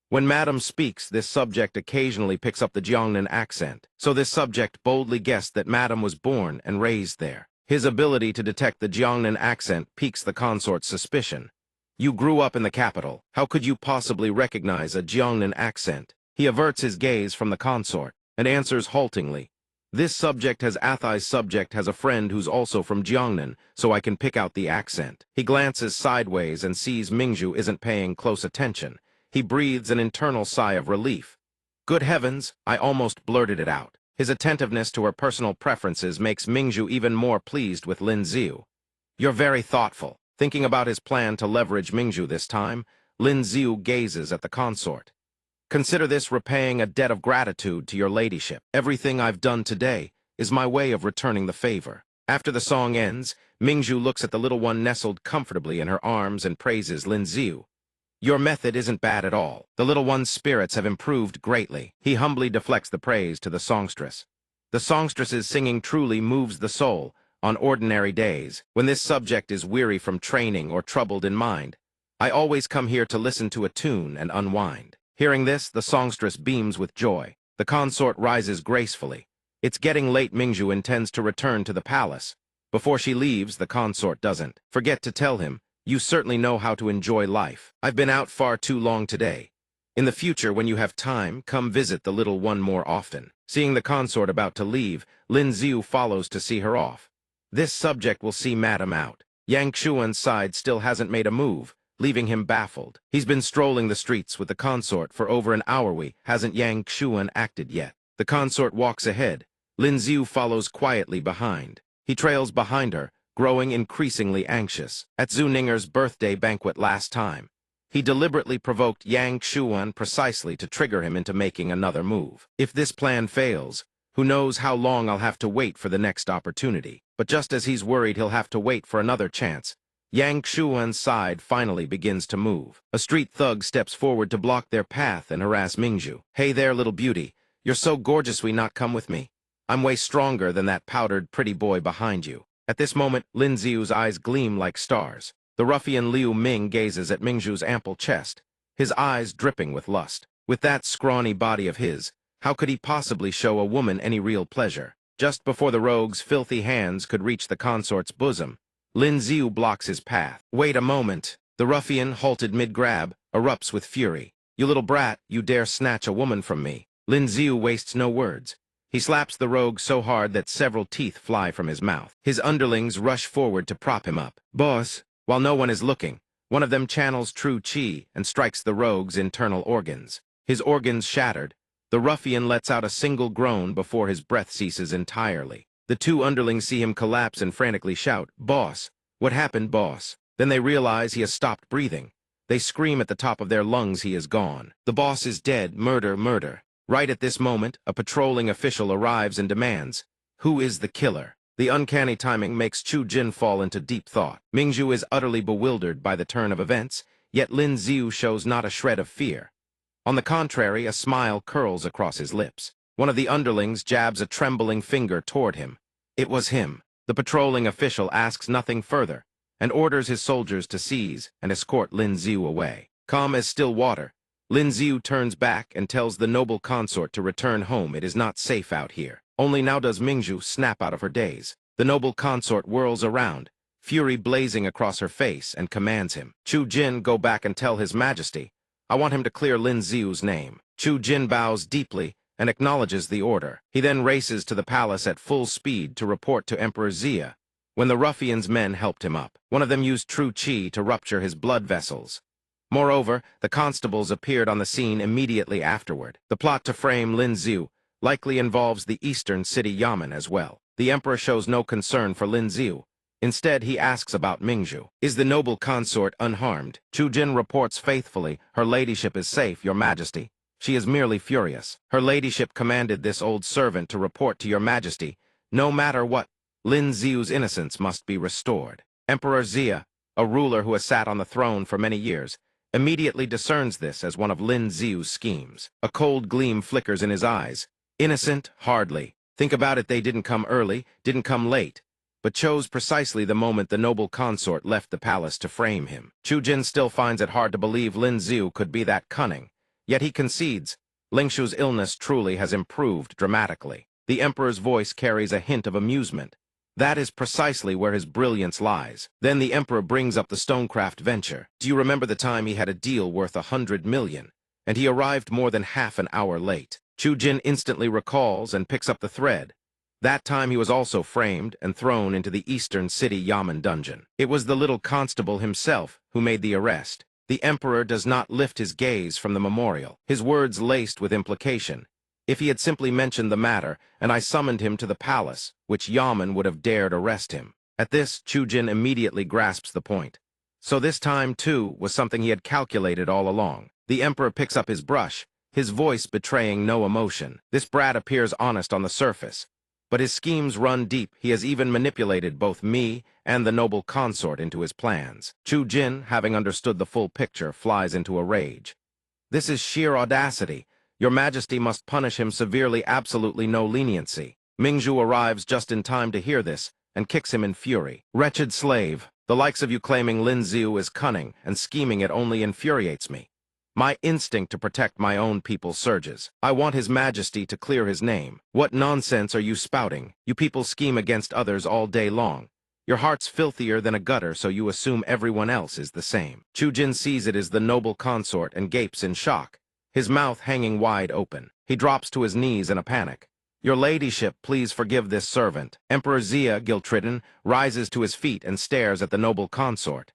When Madam speaks, this subject occasionally picks up the Jiangnan accent, so this subject boldly guessed that Madam was born and raised there. His ability to detect the Jiangnan accent piques the consort's suspicion. You grew up in the capital. How could you possibly recognize a Jiangnan accent? He averts his gaze from the consort and answers haltingly. This subject has a friend who's also from Jiangnan, so I can pick out the accent. He glances sideways and sees Mingzhu isn't paying close attention. He breathes an internal sigh of relief. Good heavens, I almost blurted it out. His attentiveness to her personal preferences makes Mingzhu even more pleased with Lin Xiu. You're very thoughtful. Thinking about his plan to leverage Mingzhu this time, Lin Xiu gazes at the consort. Consider this repaying a debt of gratitude to your ladyship. Everything I've done today is my way of returning the favor. After the song ends, Mingzhu looks at the little one nestled comfortably in her arms and praises Lin Xiu. Your method isn't bad at all. The little one's spirits have improved greatly. He humbly deflects the praise to the songstress. The songstress's singing truly moves the soul on ordinary days. When this subject is weary from training or troubled in mind, I always come here to listen to a tune and unwind. Hearing this, the songstress beams with joy. The consort rises gracefully. It's getting late. Mingzhu intends to return to the palace. Before she leaves, the consort doesn't forget to tell him, you certainly know how to enjoy life. I've been out far too long today. In the future, when you have time, come visit the little one more often. Seeing the consort about to leave, Lin Xiu follows to see her off. This subject will see Madam out. Yang Xuan's side still hasn't made a move, leaving him baffled. He's been strolling the streets with the consort for over an hour. Hasn't Yang Xuan acted yet? The consort walks ahead. Lin Xiu follows quietly behind. He trails behind her, growing increasingly anxious. At Zhu Ninger's birthday banquet last time, he deliberately provoked Yang Xuan precisely to trigger him into making another move. If this plan fails, who knows how long I'll have to wait for the next opportunity. But just as he's worried he'll have to wait for another chance, Yang Xuan's side finally begins to move. A street thug steps forward to block their path and harass Mingzhu. "Hey there, little beauty. You're so gorgeous, we not come with me? I'm way stronger than that powdered pretty boy behind you." At this moment, Lin Xiu's eyes gleam like stars. The ruffian Liu Ming gazes at Mingzhu's ample chest, his eyes dripping with lust. With that scrawny body of his, how could he possibly show a woman any real pleasure? Just before the rogue's filthy hands could reach the consort's bosom, Lin Xiu blocks his path. "Wait a moment." The ruffian, halted mid-grab, erupts with fury. "You little brat, you dare snatch a woman from me." Lin Xiu wastes no words. He slaps the rogue so hard that several teeth fly from his mouth. His underlings rush forward to prop him up. "Boss," while no one is looking, one of them channels true qi and strikes the rogue's internal organs. His organs shattered, the ruffian lets out a single groan before his breath ceases entirely. The two underlings see him collapse and frantically shout, "Boss! What happened, boss?" Then they realize he has stopped breathing. They scream at the top of their lungs he is gone. The boss is dead. Murder, murder. Right at this moment, a patrolling official arrives and demands, "Who is the killer?" The uncanny timing makes Chu Jin fall into deep thought. Mingzhu is utterly bewildered by the turn of events, yet Lin Xiu shows not a shred of fear. On the contrary, a smile curls across his lips. One of the underlings jabs a trembling finger toward him. It was him. The patrolling official asks nothing further, and orders his soldiers to seize and escort Lin Xiu away. Calm as still water, Lin Xiu turns back and tells the noble consort to return home. It is not safe out here. Only now does Mingzhu snap out of her daze. The noble consort whirls around, fury blazing across her face, and commands him. "Chu Jin, go back and tell His Majesty. I want him to clear Lin Xiu's name." Chu Jin bows deeply and acknowledges the order. He then races to the palace at full speed to report to Emperor Xia. When the ruffian's men helped him up, one of them used true qi to rupture his blood vessels. Moreover, the constables appeared on the scene immediately afterward. The plot to frame Lin Xiu likely involves the eastern city Yamen as well. The emperor shows no concern for Lin Xiu. Instead, he asks about Mingzhu. "Is the noble consort unharmed?" Chu Jin reports faithfully, "Her ladyship is safe, your majesty. She is merely furious. Her ladyship commanded this old servant to report to your majesty. No matter what, Lin Xiu's innocence must be restored." Emperor Xia, a ruler who has sat on the throne for many years, immediately discerns this as one of Lin Xiu's schemes. A cold gleam flickers in his eyes. Innocent? Hardly. Think about it, they didn't come early, didn't come late, but chose precisely the moment the noble consort left the palace to frame him. Chu Jin still finds it hard to believe Lin Xiu could be that cunning, yet he concedes Ling Shu's illness truly has improved dramatically. The emperor's voice carries a hint of amusement. That is precisely where his brilliance lies. Then the emperor brings up the stonecraft venture. "Do you remember the time he had a deal worth 100 million, and he arrived more than half an hour late?" Chu Jin instantly recalls and picks up the thread. That time he was also framed and thrown into the eastern city Yamen dungeon. It was the little constable himself who made the arrest. The emperor does not lift his gaze from the memorial, his words laced with implication. If he had simply mentioned the matter, and I summoned him to the palace, which Yamen would have dared arrest him. At this, Chu Jin immediately grasps the point. So this time, too, was something he had calculated all along. The emperor picks up his brush, his voice betraying no emotion. This brat appears honest on the surface, but his schemes run deep. He has even manipulated both me and the noble consort into his plans. Chu Jin, having understood the full picture, flies into a rage. "This is sheer audacity. Your Majesty must punish him severely, absolutely no leniency." Mingzhu arrives just in time to hear this and kicks him in fury. "Wretched slave, the likes of you claiming Lin Xiu is cunning and scheming it only infuriates me. My instinct to protect my own people surges. I want His Majesty to clear his name. What nonsense are you spouting? You people scheme against others all day long. Your heart's filthier than a gutter, so you assume everyone else is the same." Chu Jin sees it as the noble consort and gapes in shock, his mouth hanging wide open. He drops to his knees in a panic. "Your ladyship, please forgive this servant." Emperor Xia, guilt-ridden, rises to his feet and stares at the noble consort.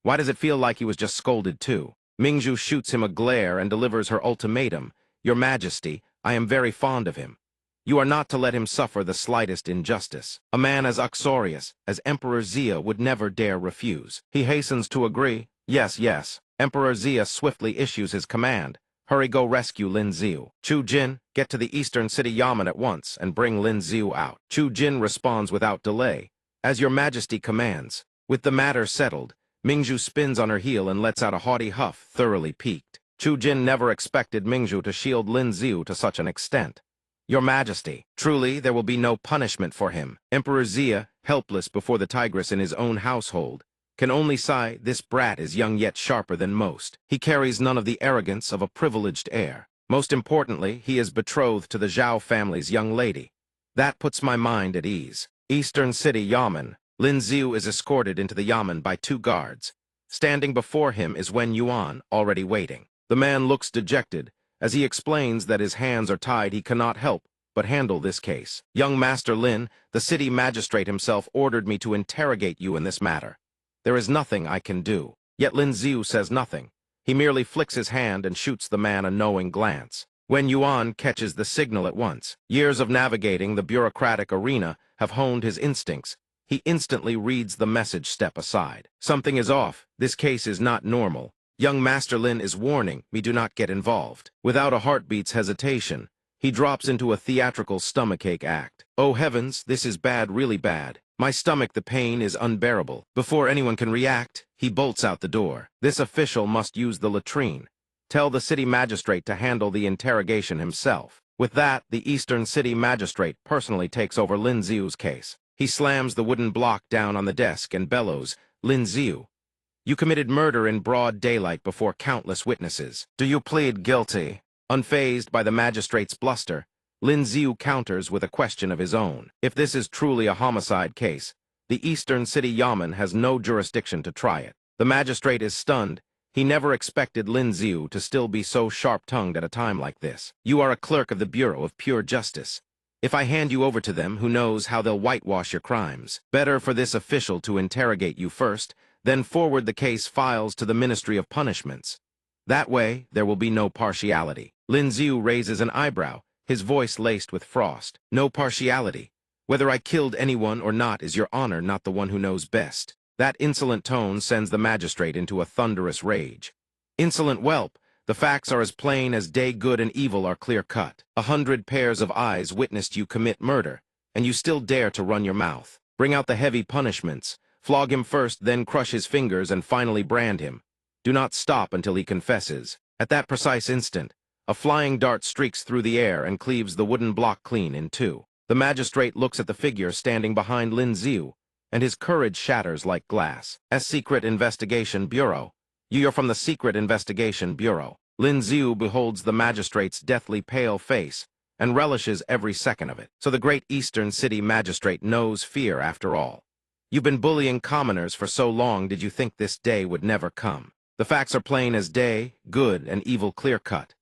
Why does it feel like he was just scolded too? Mingzhu shoots him a glare and delivers her ultimatum. Your Majesty, I am very fond of him. You are not to let him suffer the slightest injustice. A man as uxorious as Emperor Xia would never dare refuse. He hastens to agree. Yes, yes. Emperor Xia swiftly issues his command. Hurry, go rescue Lin Xiu. Chu Jin, get to the Eastern City Yamen at once and bring Lin Xiu out. Chu Jin responds without delay. As your Majesty commands. With the matter settled, Mingzhu spins on her heel and lets out a haughty huff, thoroughly piqued. Chu Jin never expected Mingzhu to shield Lin Xiu to such an extent. Your Majesty, truly there will be no punishment for him. Emperor Xia, helpless before the tigress in his own household, can only sigh, this brat is young yet sharper than most. He carries none of the arrogance of a privileged heir. Most importantly, he is betrothed to the Zhao family's young lady. That puts my mind at ease. Eastern City Yamen. Lin Xiu is escorted into the Yamen by 2 guards. Standing before him is Wen Yuan, already waiting. The man looks dejected, as he explains that his hands are tied. He cannot help but handle this case. Young Master Lin, the city magistrate himself ordered me to interrogate you in this matter. There is nothing I can do. Yet Lin Xiu says nothing. He merely flicks his hand and shoots the man a knowing glance. Wen Yuan catches the signal at once. Years of navigating the bureaucratic arena have honed his instincts. He instantly reads the message. Step aside. Something is off. This case is not normal. Young Master Lin is warning me, do not get involved. Without a heartbeat's hesitation, he drops into a theatrical stomachache act. Oh heavens, this is bad, really bad. My stomach, the pain is unbearable. Before anyone can react, he bolts out the door. This official must use the latrine. Tell the city magistrate to handle the interrogation himself. With that, the Eastern City Magistrate personally takes over Lin Xiu's case. He slams the wooden block down on the desk and bellows, Lin Xiu, you committed murder in broad daylight before countless witnesses. Do you plead guilty? Unfazed by the magistrate's bluster, Lin Xiu counters with a question of his own. If this is truly a homicide case, the Eastern City Yamen has no jurisdiction to try it. The magistrate is stunned. He never expected Lin Xiu to still be so sharp-tongued at a time like this. You are a clerk of the Bureau of Pure Justice. If I hand you over to them, who knows how they'll whitewash your crimes. Better for this official to interrogate you first, then forward the case files to the Ministry of Punishments. That way, there will be no partiality. Lin Xiu raises an eyebrow, his voice laced with frost. No partiality. Whether I killed anyone or not is your honor, not the one who knows best. That insolent tone sends the magistrate into a thunderous rage. Insolent whelp, the facts are as plain as day. Good and evil are clear-cut. 100 pairs of eyes witnessed you commit murder, and you still dare to run your mouth. Bring out the heavy punishments. Flog him first, then crush his fingers, and finally brand him. Do not stop until he confesses. At that precise instant, a flying dart streaks through the air and cleaves the wooden block clean in 2. The magistrate looks at the figure standing behind Lin Xiu, and his courage shatters like glass. Secret Investigation Bureau. You're from the Secret Investigation Bureau. Lin Xiu beholds the magistrate's deathly pale face and relishes every second of it. So the great Eastern City Magistrate knows fear after all. You've been bullying commoners for so long, did you think this day would never come? The facts are plain as day, good and evil clear-cut.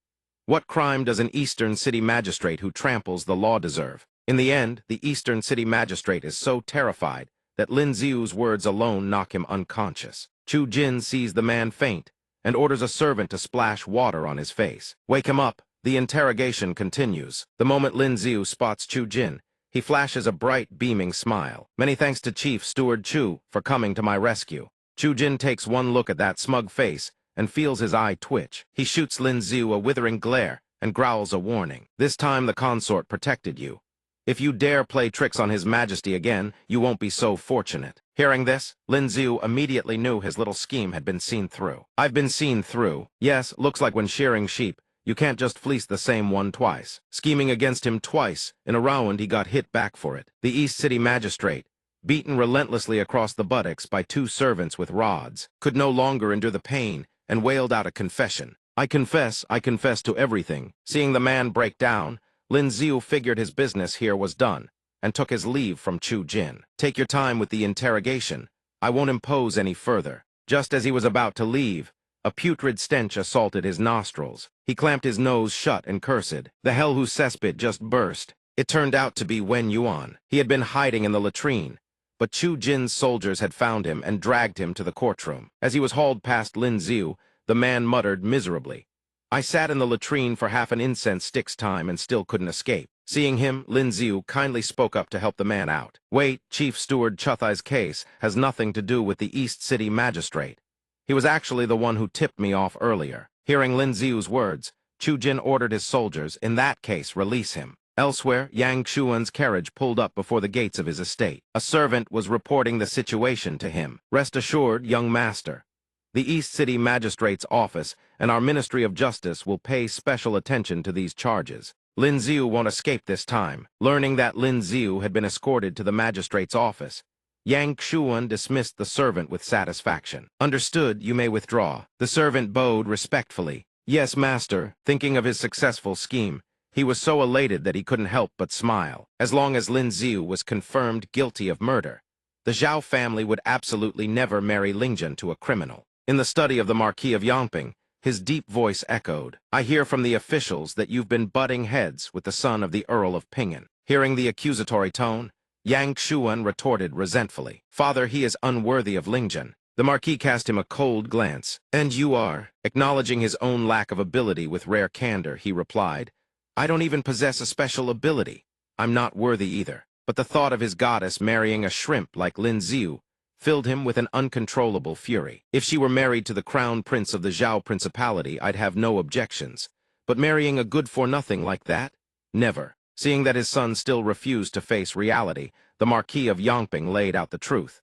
What crime does an Eastern City Magistrate who tramples the law deserve? In the end, the Eastern City Magistrate is so terrified that Lin Xiu's words alone knock him unconscious. Chu Jin sees the man faint and orders a servant to splash water on his face. Wake him up. The interrogation continues. The moment Lin Xiu spots Chu Jin, he flashes a bright, beaming smile. Many thanks to Chief Steward Chu for coming to my rescue. Chu Jin takes one look at that smug face and feels his eye twitch. He shoots Lin Xiu a withering glare and growls a warning. This time the consort protected you. If you dare play tricks on His Majesty again, you won't be so fortunate. Hearing this, Lin Xiu immediately knew his little scheme had been seen through. I've been seen through. Yes, looks like when shearing sheep, you can't just fleece the same one twice. Scheming against him twice, in a round he got hit back for it. The East City Magistrate, beaten relentlessly across the buttocks by 2 servants with rods, could no longer endure the pain and wailed out a confession. I confess to everything. Seeing the man break down, Lin Xiu figured his business here was done and took his leave from Chu Jin. Take your time with the interrogation. I won't impose any further. Just as he was about to leave, a putrid stench assaulted his nostrils. He clamped his nose shut and cursed. The hell whose cesspit just burst. It turned out to be Wen Yuan. He had been hiding in the latrine, but Chu Jin's soldiers had found him and dragged him to the courtroom. As he was hauled past Lin Xiu, the man muttered miserably, "I sat in the latrine for half an incense stick's time and still couldn't escape." Seeing him, Lin Xiu kindly spoke up to help the man out. "Wait, Chief Steward Chuthai's case has nothing to do with the East City magistrate. He was actually the one who tipped me off earlier." Hearing Lin Xiu's words, Chu Jin ordered his soldiers, "In that case, release him." Elsewhere, Yang Xuan's carriage pulled up before the gates of his estate. A servant was reporting the situation to him. "Rest assured, young master, the East City Magistrate's office and our Ministry of Justice will pay special attention to these charges. Lin Xiu won't escape this time." Learning that Lin Xiu had been escorted to the magistrate's office, Yang Xuan dismissed the servant with satisfaction. "Understood, you may withdraw." The servant bowed respectfully. "Yes, master." Thinking of his successful scheme, he was so elated that he couldn't help but smile. As long as Lin Xiu was confirmed guilty of murder, the Zhao family would absolutely never marry Lingjun to a criminal. In the study of the Marquis of Yangping, his deep voice echoed, "I hear from the officials that you've been butting heads with the son of the Earl of Pingen." Hearing the accusatory tone, Yang Xuan retorted resentfully, "Father, he is unworthy of Lingjun." The Marquis cast him a cold glance. "And you are?" Acknowledging his own lack of ability with rare candor, he replied, "I don't even possess a special ability. I'm not worthy either." But the thought of his goddess marrying a shrimp like Lin Xiu filled him with an uncontrollable fury. "If she were married to the crown prince of the Zhao Principality, I'd have no objections. But marrying a good-for-nothing like that? Never." Seeing that his son still refused to face reality, the Marquis of Yangping laid out the truth.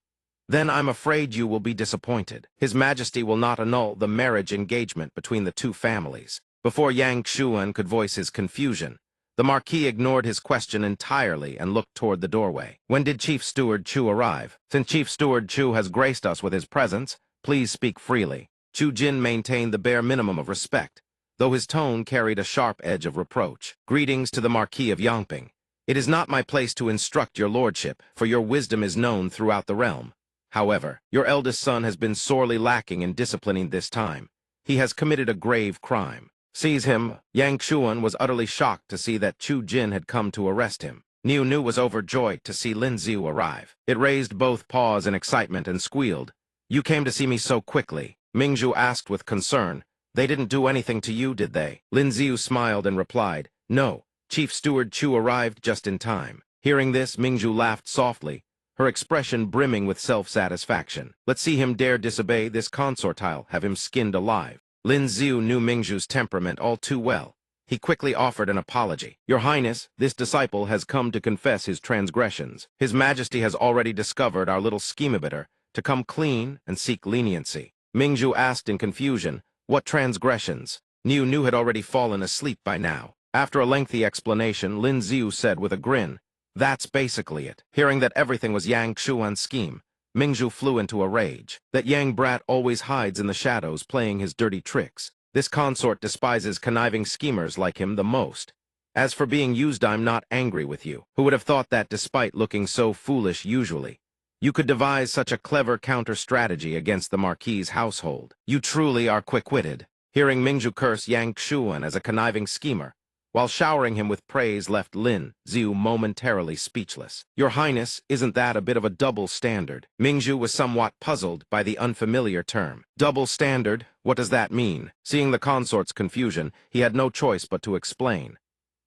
"Then I'm afraid you will be disappointed. His Majesty will not annul the marriage engagement between the two families." Before Yang Xuan could voice his confusion, the Marquis ignored his question entirely and looked toward the doorway. "When did Chief Steward Chu arrive? Since Chief Steward Chu has graced us with his presence, please speak freely." Chu Jin maintained the bare minimum of respect, though his tone carried a sharp edge of reproach. "Greetings to the Marquis of Yangping. It is not my place to instruct your lordship, for your wisdom is known throughout the realm. However, your eldest son has been sorely lacking in disciplining this time. He has committed a grave crime. Seize him." Yang Xuan was utterly shocked to see that Chu Jin had come to arrest him. Niu Nu was overjoyed to see Lin Xiu arrive. It raised both paws in excitement and squealed, "You came to see me so quickly?" Mingzhu asked with concern, "They didn't do anything to you, did they?" Lin Xiu smiled and replied, "No, Chief Steward Chu arrived just in time." Hearing this, Mingzhu laughed softly, her expression brimming with self-satisfaction. "Let's see him dare disobey this consort. I'll have him skinned alive." Lin Xiu knew Mingzhu's temperament all too well. He quickly offered an apology. "Your Highness, this disciple has come to confess his transgressions. His Majesty has already discovered our little schemebiter to come clean and seek leniency." Mingzhu asked in confusion, "What transgressions?" Niu Nu had already fallen asleep by now. After a lengthy explanation, Lin Xiu said with a grin, "That's basically it." Hearing that everything was Yang Xuan's scheme, Mingzhu flew into a rage. "That Yang brat always hides in the shadows playing his dirty tricks. This consort despises conniving schemers like him the most. As for being used, I'm not angry with you. Who would have thought that despite looking so foolish usually, you could devise such a clever counter-strategy against the Marquis's household? You truly are quick-witted." Hearing Mingzhu curse Yang Xuan as a conniving schemer, while showering him with praise, left Lin Xiu momentarily speechless. "Your Highness, isn't that a bit of a double standard?" Mingzhu was somewhat puzzled by the unfamiliar term. "Double standard? What does that mean?" Seeing the consort's confusion, he had no choice but to explain.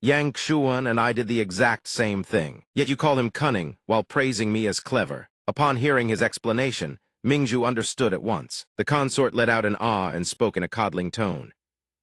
"Yang Xuan and I did the exact same thing. Yet you call him cunning, while praising me as clever." Upon hearing his explanation, Mingzhu understood at once. The consort let out an ah and spoke in a coddling tone.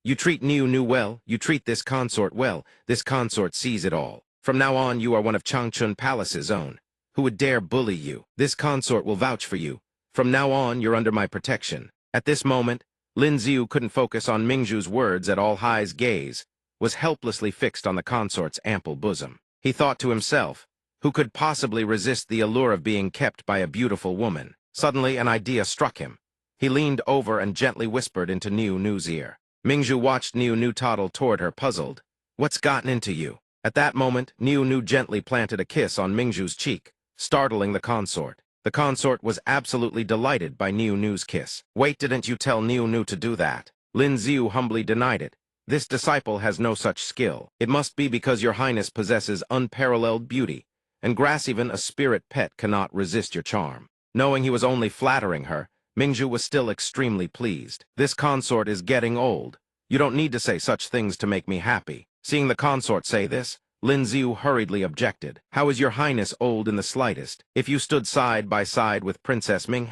"You treat Niu Nu well, you treat this consort well, this consort sees it all. From now on you are one of Changchun Palace's own. Who would dare bully you? This consort will vouch for you. From now on you're under my protection." At this moment, Lin Xiu couldn't focus on Mingzhu's words at all. His gaze was helplessly fixed on the consort's ample bosom. He thought to himself, who could possibly resist the allure of being kept by a beautiful woman? Suddenly an idea struck him. He leaned over and gently whispered into Niu Nu's ear. Mingzhu watched Niu Nu toddle toward her, puzzled. "What's gotten into you?" At that moment, Niu Nu gently planted a kiss on Mingzhu's cheek, startling the consort. The consort was absolutely delighted by Niu Nu's kiss. "Wait, didn't you tell Niu Nu to do that?" Lin Xiu humbly denied it. "This disciple has no such skill. It must be because your Highness possesses unparalleled beauty, and grass even a spirit pet cannot resist your charm. Knowing he was only flattering her, Mingzhu was still extremely pleased. This consort is getting old. You don't need to say such things to make me happy. Seeing the consort say this, Lin Xiu hurriedly objected. How is your highness old in the slightest? If you stood side by side with Princess Ming,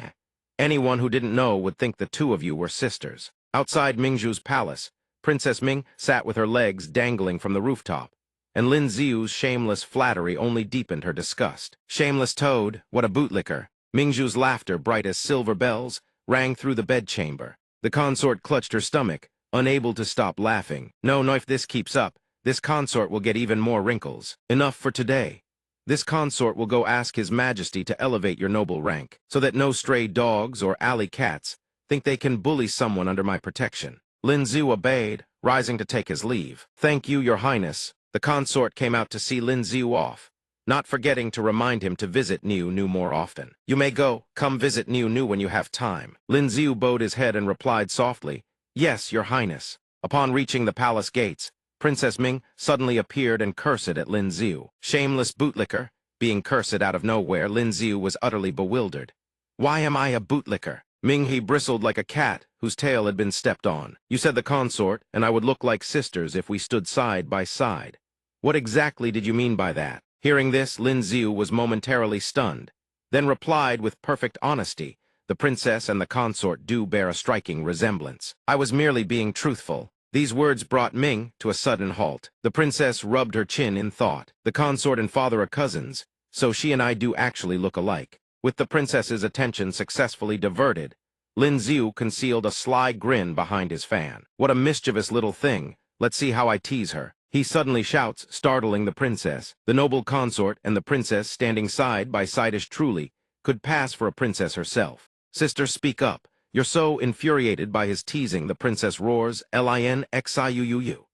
anyone who didn't know would think the two of you were sisters. Outside Mingzhu's palace, Princess Ming sat with her legs dangling from the rooftop, and Lin Xiu's shameless flattery only deepened her disgust. Shameless toad, what a bootlicker. Mingzhu's laughter, bright as silver bells, rang through the bedchamber. The consort clutched her stomach, unable to stop laughing. No, if this keeps up, this consort will get even more wrinkles. Enough for today. This consort will go ask His Majesty to elevate your noble rank, so that no stray dogs or alley cats think they can bully someone under my protection. Lin Xiu obeyed, rising to take his leave. Thank you, Your Highness. The consort came out to see Lin Xiu off, not forgetting to remind him to visit Niu more often. You may go. Come visit Niu when you have time. Lin Xiu bowed his head and replied softly, Yes, Your Highness. Upon reaching the palace gates, Princess Ming suddenly appeared and cursed at Lin Xiu. Shameless bootlicker. Being cursed out of nowhere, Lin Xiu was utterly bewildered. Why am I a bootlicker? Ming He bristled like a cat whose tail had been stepped on. You said the consort, and I would look like sisters if we stood side by side. What exactly did you mean by that? Hearing this, Lin Xiu was momentarily stunned, then replied with perfect honesty, The princess and the consort do bear a striking resemblance. I was merely being truthful. These words brought Ming to a sudden halt. The princess rubbed her chin in thought. The consort and father are cousins, so she and I do actually look alike. With the princess's attention successfully diverted, Lin Xiu concealed a sly grin behind his fan. What a mischievous little thing. Let's see how I tease her. He suddenly shouts, startling the princess. The noble consort and the princess standing side by side truly could pass for a princess herself. Sister, speak up. You're so infuriated by his teasing, the princess roars, Linxiuu.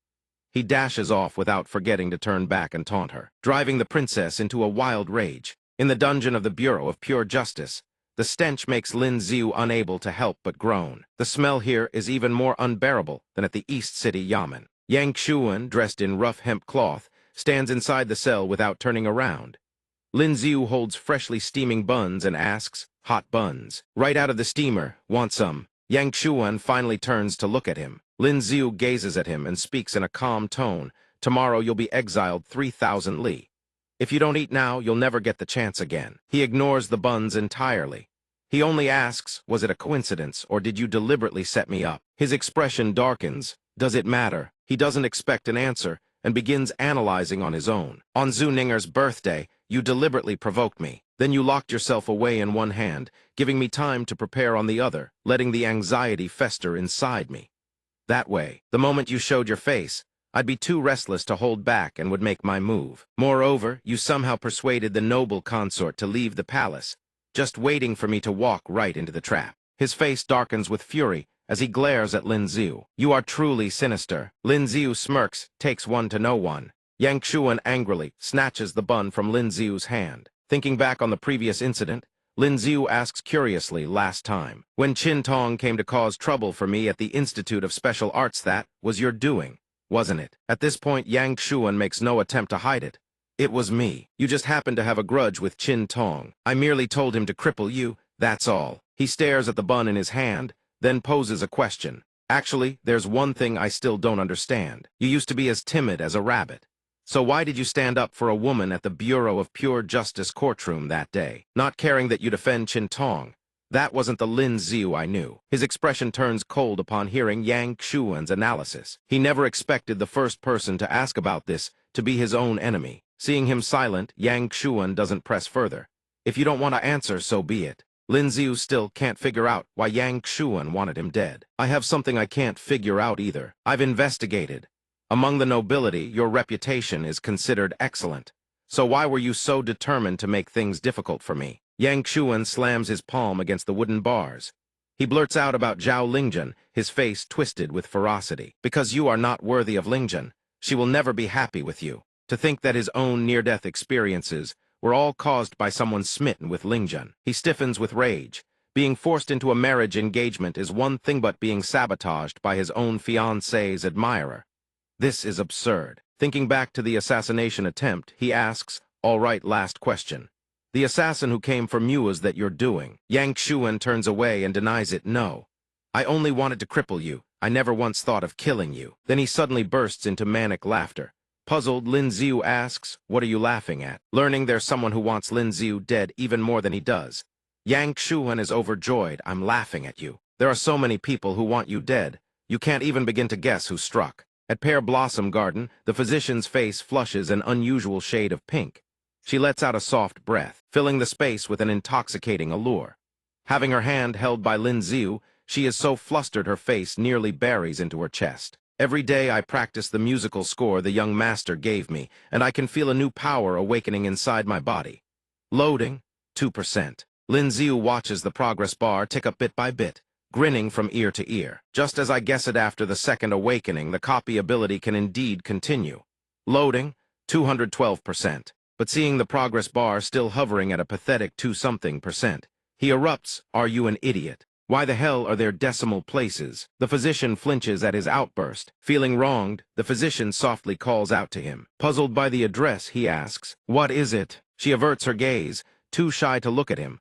He dashes off without forgetting to turn back and taunt her, driving the princess into a wild rage. In the dungeon of the Bureau of Pure Justice, the stench makes Lin Xiu unable to help but groan. The smell here is even more unbearable than at the East City Yamen. Yang Xuan, dressed in rough hemp cloth, stands inside the cell without turning around. Lin Xiu holds freshly steaming buns and asks, Hot buns. Right out of the steamer. Want some? Yang Xuan finally turns to look at him. Lin Xiu gazes at him and speaks in a calm tone. Tomorrow you'll be exiled 3,000 li. If you don't eat now, you'll never get the chance again. He ignores the buns entirely. He only asks, was it a coincidence, or did you deliberately set me up? His expression darkens. Does it matter? He doesn't expect an answer and begins analyzing on his own. On Zhu Ninger's birthday, you deliberately provoked me. Then you locked yourself away in one hand, giving me time to prepare on the other, letting the anxiety fester inside me. That way, the moment you showed your face, I'd be too restless to hold back and would make my move. Moreover, you somehow persuaded the noble consort to leave the palace, just waiting for me to walk right into the trap. His face darkens with fury as he glares at Lin Xiu. You are truly sinister. Lin Xiu smirks, takes one to know one. Yang Xuan angrily snatches the bun from Lin Xiu's hand. Thinking back on the previous incident, Lin Xiu asks curiously, last time, when Qin Tong came to cause trouble for me at the Institute of Special Arts, that was your doing, wasn't it? At this point, Yang Xuan makes no attempt to hide it. It was me. You just happened to have a grudge with Qin Tong. I merely told him to cripple you, that's all. He stares at the bun in his hand, then poses a question. Actually, there's one thing I still don't understand. You used to be as timid as a rabbit. So why did you stand up for a woman at the Bureau of Pure Justice courtroom that day, not caring that you'd offend Qin Tong? That wasn't the Lin Xiu I knew. His expression turns cold upon hearing Yang Xuan's analysis. He never expected the first person to ask about this to be his own enemy. Seeing him silent, Yang Xuan doesn't press further. If you don't want to answer, so be it. Lin Xiu still can't figure out why Yang Xuan wanted him dead. I have something I can't figure out either. I've investigated. Among the nobility, your reputation is considered excellent. So why were you so determined to make things difficult for me? Yang Xuan slams his palm against the wooden bars. He blurts out about Zhao Lingjun, his face twisted with ferocity. Because you are not worthy of Lingjun, she will never be happy with you. To think that his own near-death experiences were all caused by someone smitten with Lingjun. He stiffens with rage. Being forced into a marriage engagement is one thing, but being sabotaged by his own fiancé's admirer. This is absurd. Thinking back to the assassination attempt, he asks, All right, last question. The assassin who came for Mua's that you're doing. Yang Xuan turns away and denies it. No. I only wanted to cripple you. I never once thought of killing you. Then he suddenly bursts into manic laughter. Puzzled, Lin Xiu asks, what are you laughing at? Learning there's someone who wants Lin Xiu dead even more than he does. Yang Xuan is overjoyed. I'm laughing at you. There are so many people who want you dead. You can't even begin to guess who struck. At Pear Blossom Garden, the physician's face flushes an unusual shade of pink. She lets out a soft breath, filling the space with an intoxicating allure. Having her hand held by Lin Xiu, she is so flustered her face nearly buries into her chest. Every day I practice the musical score the young master gave me, and I can feel a new power awakening inside my body. Loading, 2%. Lin Xiu watches the progress bar tick up bit by bit, grinning from ear to ear. Just as I guess it, after the second awakening, the copy ability can indeed continue. Loading, 212%. But seeing the progress bar still hovering at a pathetic 2-something%, he erupts, are you an idiot? Why the hell are there decimal places? The physician flinches at his outburst. Feeling wronged, the physician softly calls out to him. Puzzled by the address, he asks, what is it? She averts her gaze, too shy to look at him.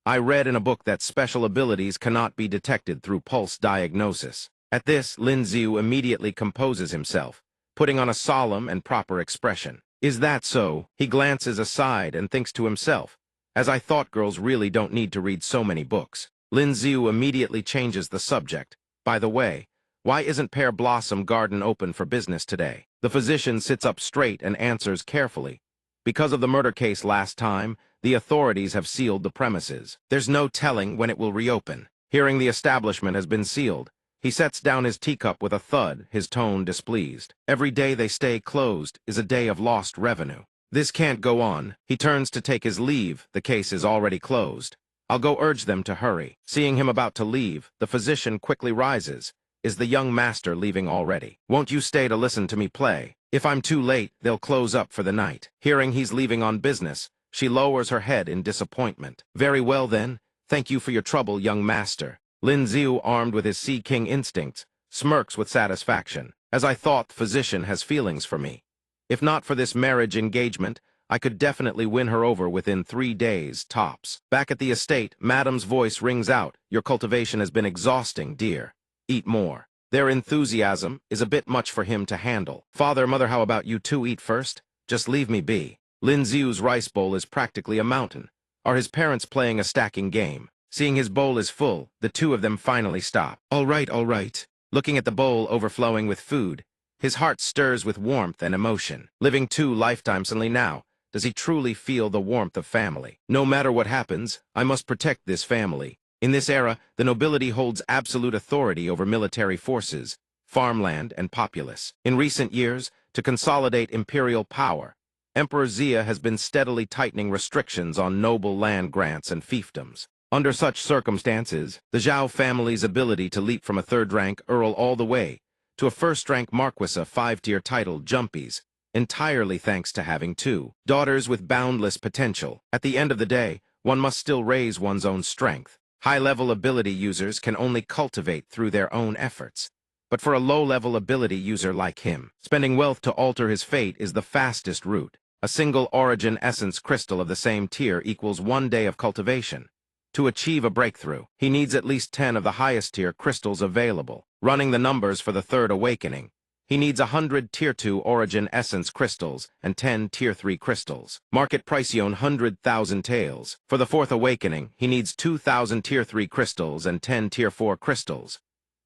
I read in a book that special abilities cannot be detected through pulse diagnosis. At this, Lin Xiu immediately composes himself, putting on a solemn and proper expression. Is that so? He glances aside and thinks to himself, as I thought girls really don't need to read so many books. Lin Xiu immediately changes the subject. By the way, why isn't Pear Blossom Garden open for business today? The physician sits up straight and answers carefully. Because of the murder case last time, the authorities have sealed the premises. There's no telling when it will reopen. Hearing the establishment has been sealed, he sets down his teacup with a thud, his tone displeased. Every day they stay closed is a day of lost revenue. This can't go on. He turns to take his leave. The case is already closed. I'll go urge them to hurry. Seeing him about to leave, the physician quickly rises. Is the young master leaving already? Won't you stay to listen to me play? If I'm too late, they'll close up for the night. Hearing he's leaving on business, she lowers her head in disappointment. Very well then. Thank you for your trouble, young master. Lin Xiu, armed with his Sea King instincts, smirks with satisfaction. As I thought, the physician has feelings for me. If not for this marriage engagement, I could definitely win her over within 3 days, tops. Back at the estate, Madam's voice rings out. Your cultivation has been exhausting, dear. Eat more. Their enthusiasm is a bit much for him to handle. Father, mother, how about you two eat first? Just leave me be. Lin Xiu's rice bowl is practically a mountain. Are his parents playing a stacking game? Seeing his bowl is full, the two of them finally stop. All right, all right. Looking at the bowl overflowing with food, his heart stirs with warmth and emotion. Living 2 lifetimes only now, does he truly feel the warmth of family? No matter what happens, I must protect this family. In this era, the nobility holds absolute authority over military forces, farmland, and populace. In recent years, to consolidate imperial power, Emperor Xia has been steadily tightening restrictions on noble land grants and fiefdoms. Under such circumstances, the Zhao family's ability to leap from a 3rd-rank earl all the way to a 1st-rank marquis, a 5-tier title, jumpies, entirely thanks to having 2 daughters with boundless potential. At the end of the day, one must still raise one's own strength. High-level ability users can only cultivate through their own efforts. But for a low-level ability user like him, spending wealth to alter his fate is the fastest route. A single origin essence crystal of the same tier equals 1 day of cultivation. To achieve a breakthrough, he needs at least 10 of the highest tier crystals available. Running the numbers for the 3rd awakening, he needs 100 Tier 2 Origin Essence crystals and 10 Tier 3 crystals. Market price 100,000 taels. For the 4th awakening, he needs 2,000 Tier 3 crystals and 10 Tier 4 crystals.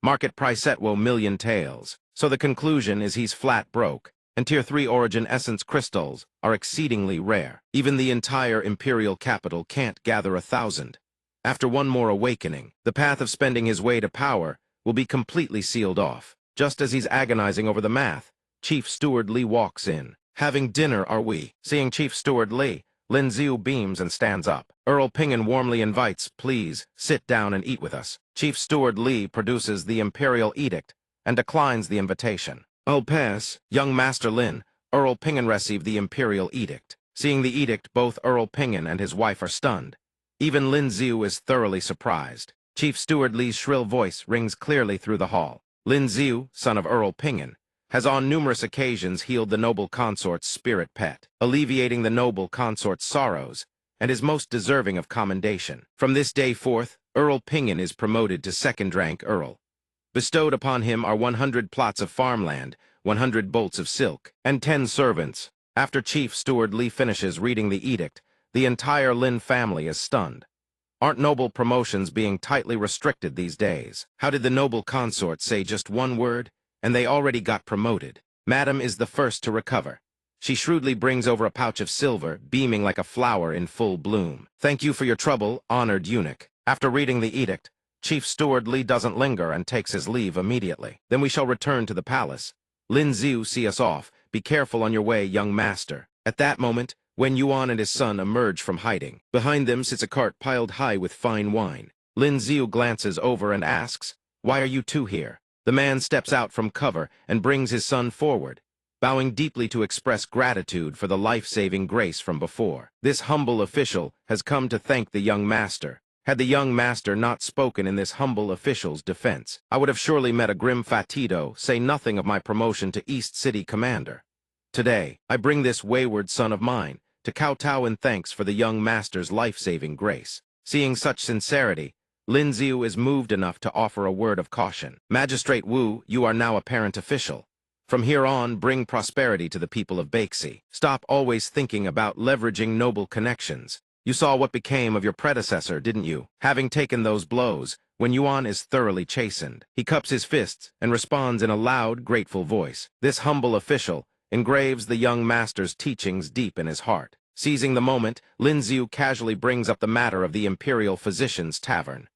Market price at 1,000,000 taels. So the conclusion is he's flat broke, and Tier 3 Origin Essence crystals are exceedingly rare. Even the entire imperial capital can't gather 1,000. After one more awakening, the path of spending his way to power will be completely sealed off. Just as he's agonizing over the math, Chief Steward Li walks in. Having dinner, are we? Seeing Chief Steward Li, Lin Xiu beams and stands up. Earl Pingen warmly invites, please, sit down and eat with us. Chief Steward Li produces the Imperial Edict and declines the invitation. I'll pass. Young Master Lin, Earl Pingen receive the Imperial Edict. Seeing the edict, both Earl Pingen and his wife are stunned. Even Lin Xiu is thoroughly surprised. Chief Steward Li's shrill voice rings clearly through the hall. Lin Xiu, son of Earl Pingen, has on numerous occasions healed the noble consort's spirit pet, alleviating the noble consort's sorrows, and is most deserving of commendation. From this day forth, Earl Pingen is promoted to second-rank Earl. Bestowed upon him are 100 plots of farmland, 100 bolts of silk, and 10 servants. After Chief Steward Li finishes reading the edict, the entire Lin family is stunned. Aren't noble promotions being tightly restricted these days? How did the noble consort say just one word, and they already got promoted? Madam is the first to recover. She shrewdly brings over a pouch of silver, beaming like a flower in full bloom. Thank you for your trouble, honored eunuch. After reading the edict, Chief Steward Li doesn't linger and takes his leave immediately. Then we shall return to the palace. Lin Xiu, see us off. Be careful on your way, young master. At that moment, Wen Yuan and his son emerge from hiding. Behind them sits a cart piled high with fine wine. Lin Xiu glances over and asks, "Why are you two here?" The man steps out from cover and brings his son forward, bowing deeply to express gratitude for the life-saving grace from before. This humble official has come to thank the young master. Had the young master not spoken in this humble official's defense, I would have surely met a grim fatido, say nothing of my promotion to East City Commander. Today, I bring this wayward son of mine to kowtow in thanks for the young master's life-saving grace. Seeing such sincerity, Lin Xiu is moved enough to offer a word of caution. Magistrate Wu, you are now a parent official. From here on, bring prosperity to the people of Baxi. Stop always thinking about leveraging noble connections. You saw what became of your predecessor, didn't you? Having taken those blows, Wen Yuan is thoroughly chastened. He cups his fists and responds in a loud, grateful voice. This humble official engraves the young master's teachings deep in his heart. Seizing the moment, Lin Xiu casually brings up the matter of the Imperial Physician's Tavern.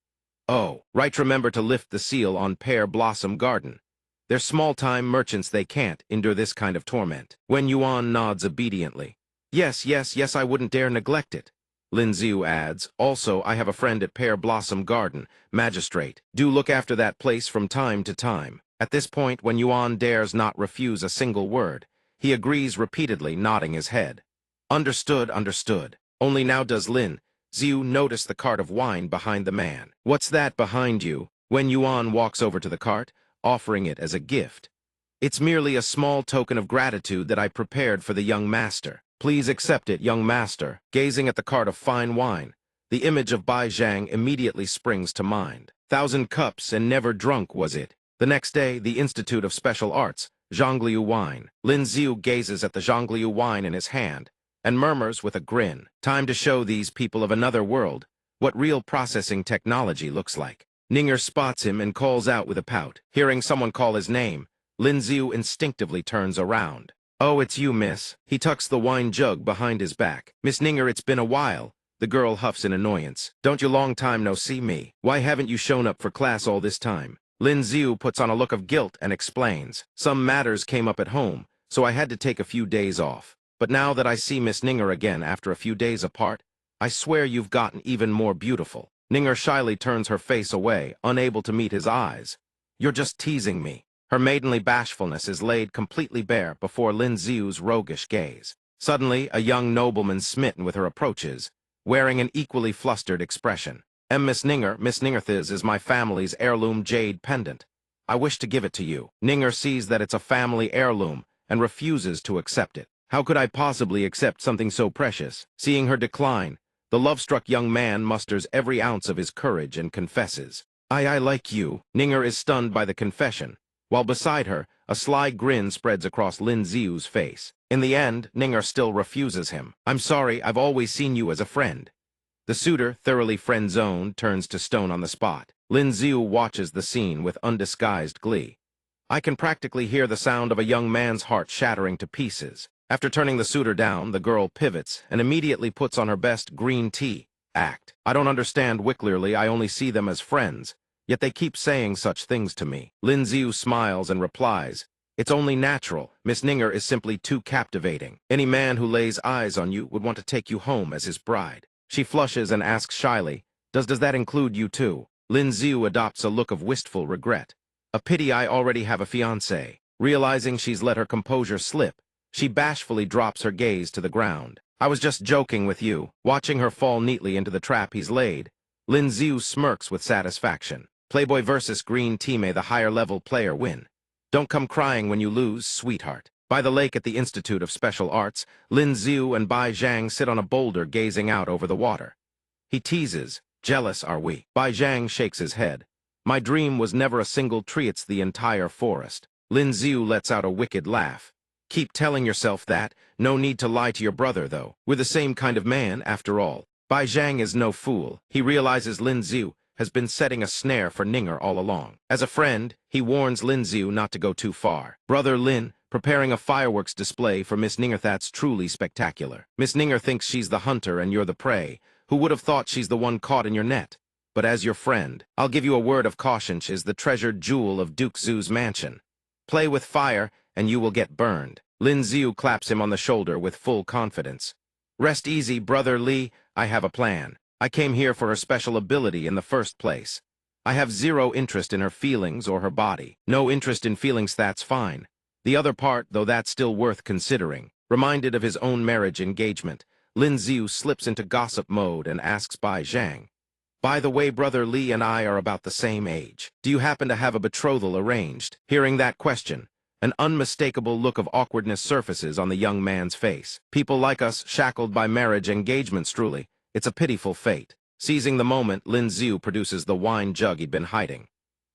Oh, right, remember to lift the seal on Pear Blossom Garden. They're small-time merchants, they can't endure this kind of torment. Wen Yuan nods obediently. Yes, I wouldn't dare neglect it. Lin Xiu adds, also, I have a friend at Pear Blossom Garden. Magistrate, do look after that place from time to time. At this point, Wen Yuan dares not refuse a single word. He agrees repeatedly, nodding his head. Understood. Only now does Lin Xiu notice the cart of wine behind the man. What's that behind you? Wen Yuan walks over to the cart, offering it as a gift. It's merely a small token of gratitude that I prepared for the young master. Please accept it, young master. Gazing at the cart of fine wine, the image of Bai Zhang immediately springs to mind. 1,000 cups and never drunk, was it? The next day, the Institute of Special Arts, Zhongliu wine. Lin Xiu gazes at the Zhongliu wine in his hand and murmurs with a grin. Time to show these people of another world what real processing technology looks like. Ninger spots him and calls out with a pout. Hearing someone call his name, Lin Xiu instinctively turns around. Oh, it's you, miss. He tucks the wine jug behind his back. Miss Ninger, it's been a while. The girl huffs in annoyance. Don't you long time no see me? Why haven't you shown up for class all this time? Lin Xiu puts on a look of guilt and explains. Some matters came up at home, so I had to take a few days off. But now that I see Miss Ninger again after a few days apart, I swear you've gotten even more beautiful. Ninger shyly turns her face away, unable to meet his eyes. You're just teasing me. Her maidenly bashfulness is laid completely bare before Lin Xiu's roguish gaze. Suddenly, a young nobleman smitten with her approaches, wearing an equally flustered expression. Miss Ningerthis is my family's heirloom jade pendant. I wish to give it to you. Ninger sees that it's a family heirloom and refuses to accept it. How could I possibly accept something so precious? Seeing her decline, the love-struck young man musters every ounce of his courage and confesses. I like you. Ninger is stunned by the confession, while beside her, a sly grin spreads across Lin Xiu's face. In the end, Ninger still refuses him. I'm sorry, I've always seen you as a friend. The suitor, thoroughly friend-zoned, turns to stone on the spot. Lin Xiu watches the scene with undisguised glee. I can practically hear the sound of a young man's heart shattering to pieces. After turning the suitor down, the girl pivots and immediately puts on her best green tea act. I don't understand Wicklerly, I only see them as friends, yet they keep saying such things to me. Lin Xiu smiles and replies, it's only natural. Miss Ninger is simply too captivating. Any man who lays eyes on you would want to take you home as his bride. She flushes and asks shyly, does that include you too? Lin Xiu adopts a look of wistful regret. A pity I already have a fiancé. Realizing she's let her composure slip, she bashfully drops her gaze to the ground. I was just joking with you. Watching her fall neatly into the trap he's laid, Lin Xiu smirks with satisfaction. Playboy versus Green Tea, may the higher-level player win. Don't come crying when you lose, sweetheart. By the lake at the Institute of Special Arts, Lin Xiu and Bai Zhang sit on a boulder gazing out over the water. He teases, "Jealous are we?" Bai Zhang shakes his head. "My dream was never a single tree, it's the entire forest." Lin Xiu lets out a wicked laugh. "Keep telling yourself that. No need to lie to your brother, though. We're the same kind of man, after all." Bai Zhang is no fool. He realizes Lin Xiu has been setting a snare for Ninger all along. As a friend, he warns Lin Xiu not to go too far. "Brother Lin, preparing a fireworks display for Miss Ninger, that's truly spectacular. Miss Ninger thinks she's the hunter and you're the prey. Who would have thought she's the one caught in your net? But as your friend, I'll give you a word of caution. She's the treasured jewel of Duke Zhu's mansion. Play with fire, and you will get burned." Lin Xiu claps him on the shoulder with full confidence. "Rest easy, Brother Li. I have a plan. I came here for her special ability in the first place. I have zero interest in her feelings or her body. No interest in feelings, that's fine. The other part, though, that's still worth considering." Reminded of his own marriage engagement, Lin Xiu slips into gossip mode and asks Bai Zhang, "By the way, Brother Li and I are about the same age. Do you happen to have a betrothal arranged?" Hearing that question, an unmistakable look of awkwardness surfaces on the young man's face. "People like us, shackled by marriage engagements, truly. It's a pitiful fate." Seizing the moment, Lin Xiu produces the wine jug he'd been hiding.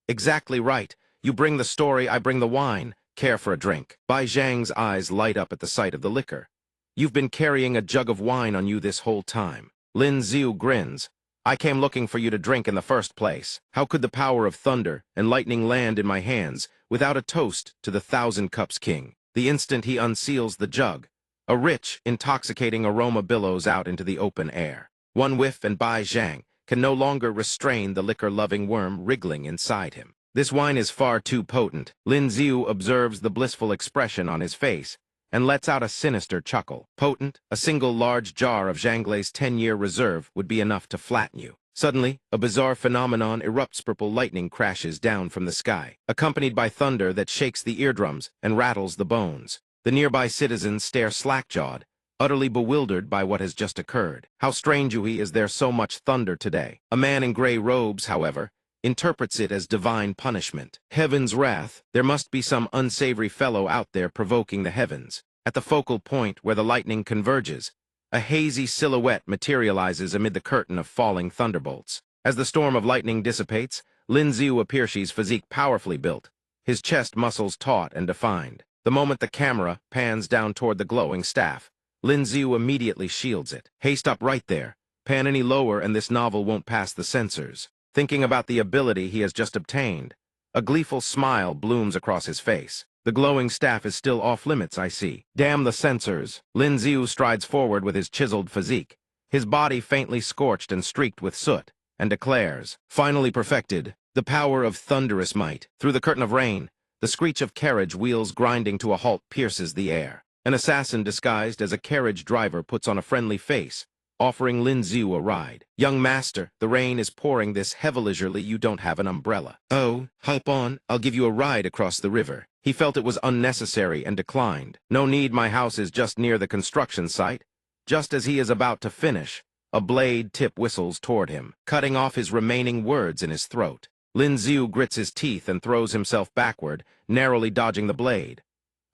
"Exactly right. You bring the story, I bring the wine. Care for a drink?" Bai Zhang's eyes light up at the sight of the liquor. "You've been carrying a jug of wine on you this whole time." Lin Xiu grins. "I came looking for you to drink in the first place. How could the power of thunder and lightning land in my hands without a toast to the 1,000 Cups King?" The instant he unseals the jug, a rich, intoxicating aroma billows out into the open air. One whiff and Bai Zhang can no longer restrain the liquor-loving worm wriggling inside him. This wine is far too potent. Lin Xiu observes the blissful expression on his face and lets out a sinister chuckle. "Potent? A single large jar of Zhanglei's 10-year reserve would be enough to flatten you." Suddenly, a bizarre phenomenon erupts. Purple lightning crashes down from the sky, accompanied by thunder that shakes the eardrums and rattles the bones. The nearby citizens stare slack-jawed, utterly bewildered by what has just occurred. How strange is there so much thunder today? A man in gray robes, however, interprets it as divine punishment. Heaven's wrath. There must be some unsavory fellow out there provoking the heavens. At the focal point where the lightning converges, a hazy silhouette materializes amid the curtain of falling thunderbolts. As the storm of lightning dissipates, Lin Xiu appears his physique powerfully built, his chest muscles taut and defined. The moment the camera pans down toward the glowing staff, Lin Xiu immediately shields it. "Hey, stop right there. Pan any lower and this novel won't pass the censors." Thinking about the ability he has just obtained, a gleeful smile blooms across his face. "The glowing staff is still off limits, I see. Damn the censors." Lin Xiu strides forward with his chiseled physique, his body faintly scorched and streaked with soot, and declares, "Finally perfected, the power of thunderous might." Through the curtain of rain, the screech of carriage wheels grinding to a halt pierces the air. An assassin disguised as a carriage driver puts on a friendly face, offering Lin Xiu a ride. "Young master, the rain is pouring this heavily. You don't have an umbrella." "Oh, hop on, I'll give you a ride across the river." He felt it was unnecessary and declined. "No need, my house is just near the construction site." Just as he is about to finish, a blade tip whistles toward him, cutting off his remaining words in his throat. Lin Xiu grits his teeth and throws himself backward, narrowly dodging the blade.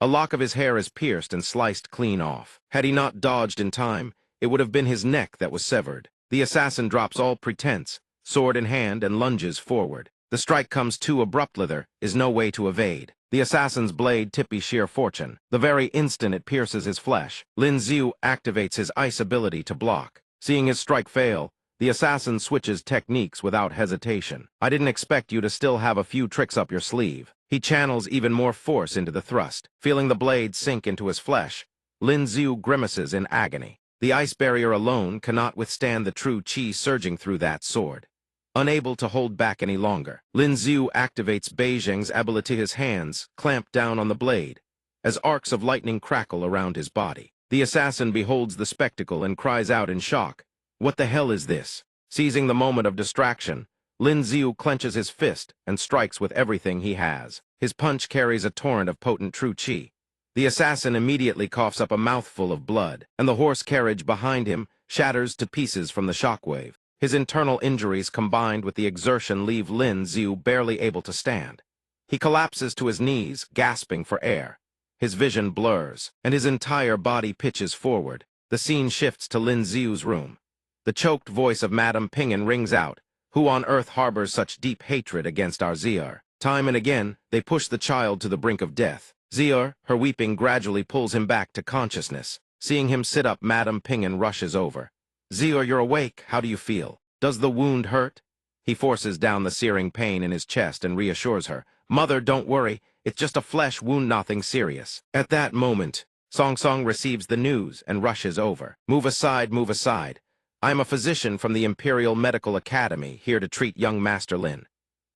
A lock of his hair is pierced and sliced clean off. Had he not dodged in time, it would have been his neck that was severed. The assassin drops all pretense, sword in hand, and lunges forward. The strike comes too abruptly. There is no way to evade. The assassin's blade tips sheer fortune. The very instant it pierces his flesh, Lin Xiu activates his ice ability to block. Seeing his strike fail, the assassin switches techniques without hesitation. "I didn't expect you to still have a few tricks up your sleeve." He channels even more force into the thrust. Feeling the blade sink into his flesh, Lin Xiu grimaces in agony. The ice barrier alone cannot withstand the true chi surging through that sword. Unable to hold back any longer, Lin Xiu activates Beijing's ability. His hands clamp down on the blade, as arcs of lightning crackle around his body. The assassin beholds the spectacle and cries out in shock, "What the hell is this?" Seizing the moment of distraction, Lin Xiu clenches his fist and strikes with everything he has. His punch carries a torrent of potent true chi. The assassin immediately coughs up a mouthful of blood, and the horse carriage behind him shatters to pieces from the shockwave. His internal injuries combined with the exertion leave Lin Xiu barely able to stand. He collapses to his knees, gasping for air. His vision blurs, and his entire body pitches forward. The scene shifts to Lin Xiu's room. The choked voice of Madame Ping'an rings out. Who on earth harbors such deep hatred against our Zier? Time and again, they push the child to the brink of death. Zier, her weeping gradually pulls him back to consciousness. Seeing him sit up, Madame Ping'an rushes over. Zier, you're awake. How do you feel? Does the wound hurt? He forces down the searing pain in his chest and reassures her. Mother, don't worry. It's just a flesh wound, nothing serious. At that moment, Song Song receives the news and rushes over. Move aside, move aside. I am a physician from the Imperial Medical Academy, here to treat young Master Lin.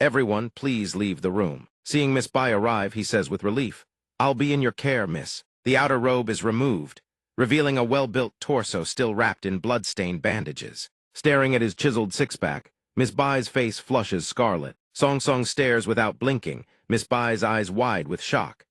Everyone, please leave the room. Seeing Miss Bai arrive, he says with relief, I'll be in your care, miss. The outer robe is removed, revealing a well-built torso still wrapped in blood-stained bandages. Staring at his chiseled six-pack, Miss Bai's face flushes scarlet. Song Song stares without blinking, Miss Bai's eyes wide with shock.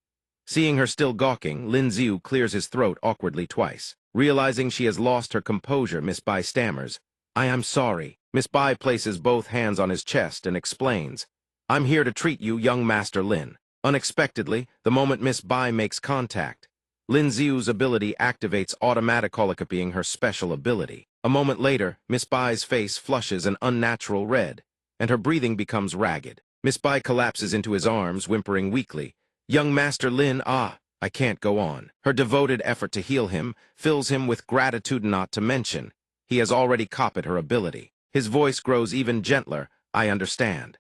Seeing her still gawking, Lin Xiu clears his throat awkwardly twice. Realizing she has lost her composure, Miss Bai stammers, I am sorry. Miss Bai places both hands on his chest and explains, I'm here to treat you, young Master Lin. Unexpectedly, the moment Miss Bai makes contact, Lin Xiu's ability activates automatically, copying her special ability. A moment later, Miss Bai's face flushes an unnatural red, and her breathing becomes ragged. Miss Bai collapses into his arms, whimpering weakly, Young Master Lin, I can't go on. Her devoted effort to heal him fills him with gratitude, not to mention he has already copied her ability. His voice grows even gentler, I understand.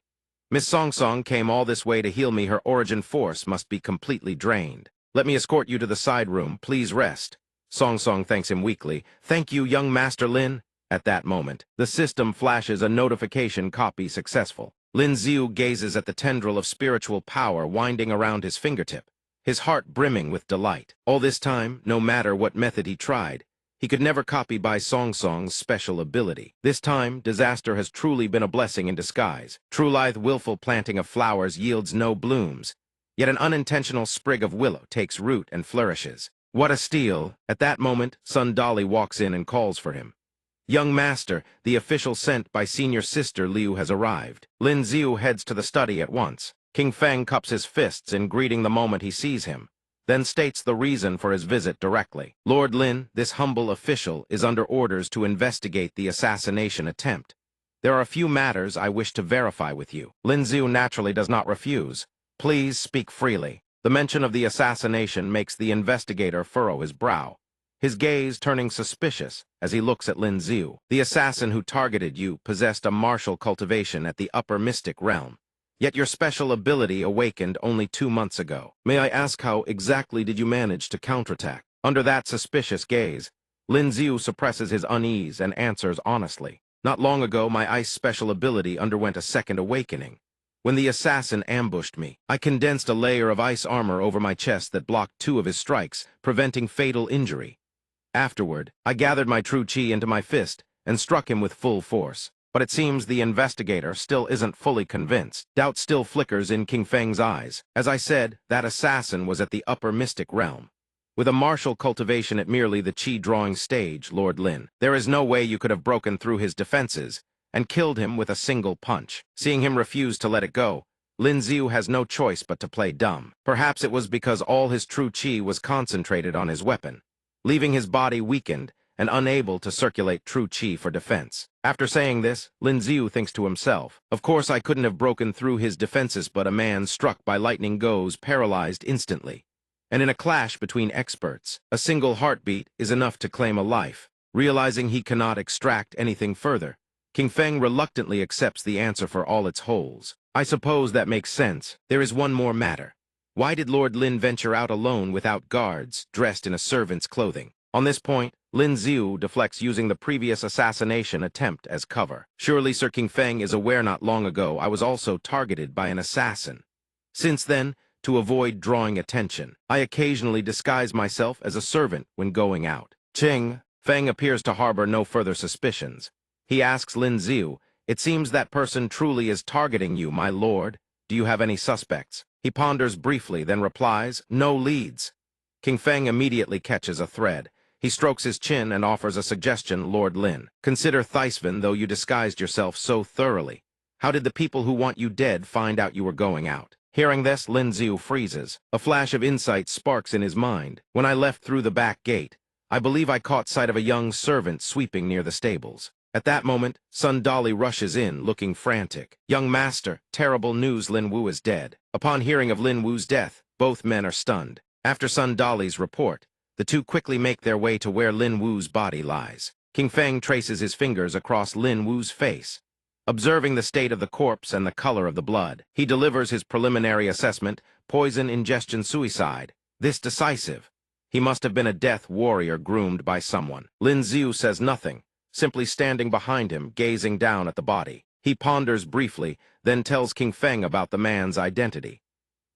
Miss Song Song came all this way to heal me. Her origin force must be completely drained. Let me escort you to the side room. Please rest. Song Song thanks him weakly. Thank you, young Master Lin. At that moment, the system flashes a notification, copy successful. Lin Xiu gazes at the tendril of spiritual power winding around his fingertip, his heart brimming with delight. All this time, no matter what method he tried, he could never copy Bai Song Song's special ability. This time, disaster has truly been a blessing in disguise. True lithe, willful planting of flowers yields no blooms, yet an unintentional sprig of willow takes root and flourishes. What a steal! At that moment, Sun Dolly walks in and calls for him. Young Master, the official sent by senior sister Liu has arrived. Lin Xiu heads to the study at once. King Feng cups his fists in greeting the moment he sees him, then states the reason for his visit directly. Lord Lin, this humble official is under orders to investigate the assassination attempt. There are a few matters I wish to verify with you. Lin Xiu naturally does not refuse. Please speak freely. The mention of the assassination makes the investigator furrow his brow, his gaze turning suspicious as he looks at Lin Xiu. The assassin who targeted you possessed a martial cultivation at the upper mystic realm. Yet your special ability awakened only 2 months ago. May I ask how exactly did you manage to counterattack? Under that suspicious gaze, Lin Xiu suppresses his unease and answers honestly. Not long ago, my ice special ability underwent a second awakening. When the assassin ambushed me, I condensed a layer of ice armor over my chest that blocked 2 of his strikes, preventing fatal injury. Afterward, I gathered my true chi into my fist and struck him with full force. But it seems the investigator still isn't fully convinced. Doubt still flickers in King Feng's eyes. As I said, that assassin was at the upper mystic realm. With a martial cultivation at merely the chi-drawing stage, Lord Lin, there is no way you could have broken through his defenses and killed him with a single punch. Seeing him refuse to let it go, Lin Xiu has no choice but to play dumb. Perhaps it was because all his true chi was concentrated on his weapon, leaving his body weakened and unable to circulate true chi for defense. After saying this, Lin Xiu thinks to himself, of course I couldn't have broken through his defenses, but a man struck by lightning goes paralyzed instantly. And in a clash between experts, a single heartbeat is enough to claim a life. Realizing he cannot extract anything further, King Feng reluctantly accepts the answer for all its holes. I suppose that makes sense. There is one more matter. Why did Lord Lin venture out alone without guards, dressed in a servant's clothing? On this point, Lin Xiu deflects using the previous assassination attempt as cover. Surely Sir King Feng is aware not long ago I was also targeted by an assassin. Since then, to avoid drawing attention, I occasionally disguise myself as a servant when going out. Feng appears to harbor no further suspicions. He asks Lin Xiu, it seems that person truly is targeting you, my lord. Do you have any suspects? He ponders briefly, then replies, no leads. King Feng immediately catches a thread. He strokes his chin and offers a suggestion, Lord Lin. Consider Theisven, though you disguised yourself so thoroughly. How did the people who want you dead find out you were going out? Hearing this, Lin Ziu freezes. A flash of insight sparks in his mind. When I left through the back gate, I believe I caught sight of a young servant sweeping near the stables. At that moment, Sun Dolly rushes in, looking frantic. "Young master, terrible news, Lin Wu is dead." Upon hearing of Lin Wu's death, both men are stunned. After Sun Dolly's report, the two quickly make their way to where Lin Wu's body lies. King Feng traces his fingers across Lin Wu's face. Observing the state of the corpse and the color of the blood, he delivers his preliminary assessment: poison ingestion suicide. This decisive. He must have been a death warrior groomed by someone. Lin Ziu says nothing, simply standing behind him, gazing down at the body. He ponders briefly, then tells King Feng about the man's identity.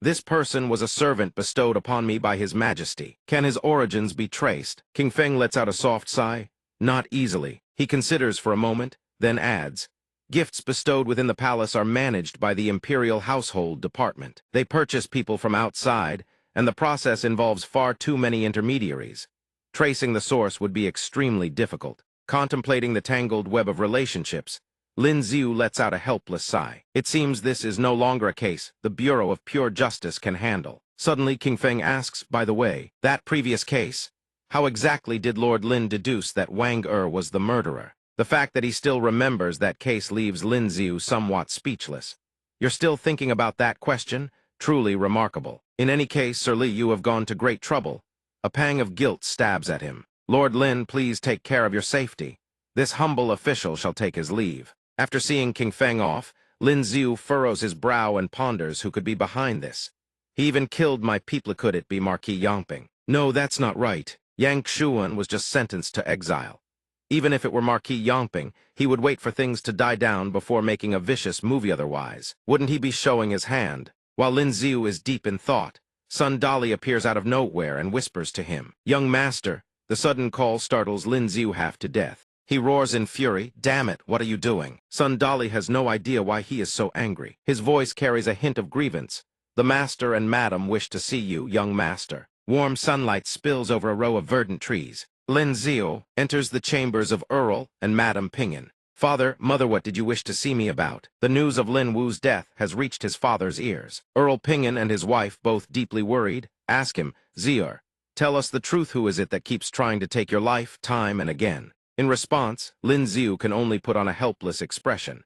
"This person was a servant bestowed upon me by His Majesty. Can his origins be traced?" King Feng lets out a soft sigh. "Not easily." He considers for a moment, then adds, "Gifts bestowed within the palace are managed by the Imperial Household Department. They purchase people from outside, and the process involves far too many intermediaries. Tracing the source would be extremely difficult." Contemplating the tangled web of relationships, Lin Ziu lets out a helpless sigh. It seems this is no longer a case the Bureau of Pure Justice can handle. Suddenly, King Feng asks, "By the way, that previous case, how exactly did Lord Lin deduce that Wang was the murderer?" The fact that he still remembers that case leaves Lin Ziu somewhat speechless. "You're still thinking about that question? Truly remarkable. In any case, Sir Li, you have gone to great trouble." A pang of guilt stabs at him. "Lord Lin, please take care of your safety. This humble official shall take his leave." After seeing King Feng off, Lin Ziu furrows his brow and ponders who could be behind this. "He even killed my people. Could it be Marquis Yangping?" "No, that's not right. Yang Xuan was just sentenced to exile. Even if it were Marquis Yangping, he would wait for things to die down before making a vicious move otherwise. Wouldn't he be showing his hand?" While Lin Ziu is deep in thought, Sun Dolly appears out of nowhere and whispers to him, "Young master." The sudden call startles Lin Ziu half to death. He roars in fury, "Damn it, what are you doing?" Sun Dolly has no idea why he is so angry. His voice carries a hint of grievance. "The master and madam wish to see you, young master." Warm sunlight spills over a row of verdant trees. Lin Ziu enters the chambers of Earl and Madam Pinyin. "Father, mother, what did you wish to see me about?" The news of Lin Wu's death has reached his father's ears. Earl Pinyin and his wife, both deeply worried, ask him, "Ziur, tell us the truth. Who is it that keeps trying to take your life time and again?" In response, Lin Ziu can only put on a helpless expression.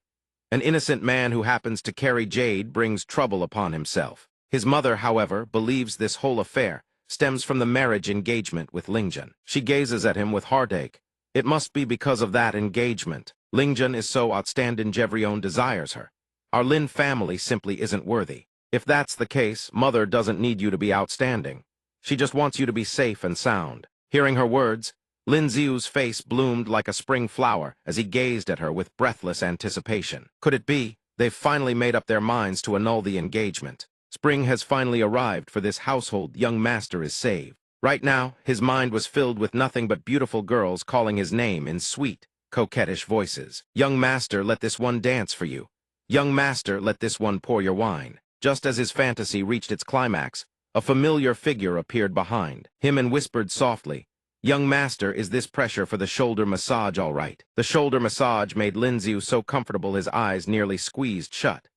"An innocent man who happens to carry jade brings trouble upon himself." His mother, however, believes this whole affair stems from the marriage engagement with Lingjun. She gazes at him with heartache. It must be because of that engagement. Lingjun is so outstanding, Jevrion desires her. Our Lin family simply isn't worthy. If that's the case, mother doesn't need you to be outstanding. She just wants you to be safe and sound. Hearing her words, Lin Ziu's face bloomed like a spring flower as he gazed at her with breathless anticipation. Could it be they've finally made up their minds to annul the engagement? Spring has finally arrived for this household. Young master is saved. Right now, his mind was filled with nothing but beautiful girls calling his name in sweet, coquettish voices. "Young master, let this one dance for you. Young master, let this one pour your wine." Just as his fantasy reached its climax, a familiar figure appeared behind him and whispered softly, "Young master, is this pressure for the shoulder massage all right?" The shoulder massage made Lin Ziu so comfortable his eyes nearly squeezed shut.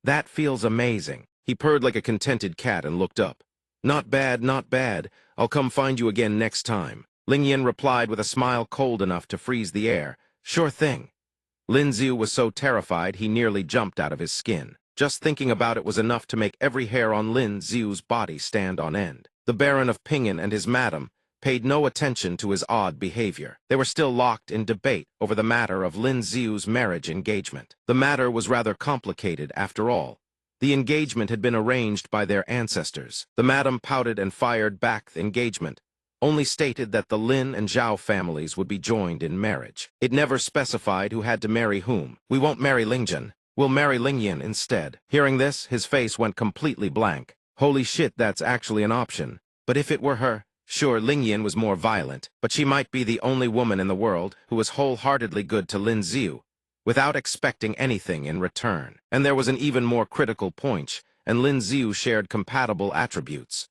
"That feels amazing." He purred like a contented cat and looked up. "Not bad, not bad. I'll come find you again next time." Ling Yin replied with a smile cold enough to freeze the air. "Sure thing." Lin Ziu was so terrified he nearly jumped out of his skin. Just thinking about it was enough to make every hair on Lin Ziu's body stand on end. The Baron of Pinyin and his madam paid no attention to his odd behavior. They were still locked in debate over the matter of Lin Ziu's marriage engagement. The matter was rather complicated after all. The engagement had been arranged by their ancestors. The madam pouted and fired back the engagement, only stated that the Lin and Zhao families would be joined in marriage. It never specified who had to marry whom. "We won't marry Lingjun. We'll marry Lingyin instead." Hearing this, his face went completely blank. Holy shit, that's actually an option. But if it were her, sure, Lingyin was more violent, but she might be the only woman in the world who was wholeheartedly good to Lin Ziu, without expecting anything in return. And there was an even more critical point, and Lin Ziu shared compatible attributes.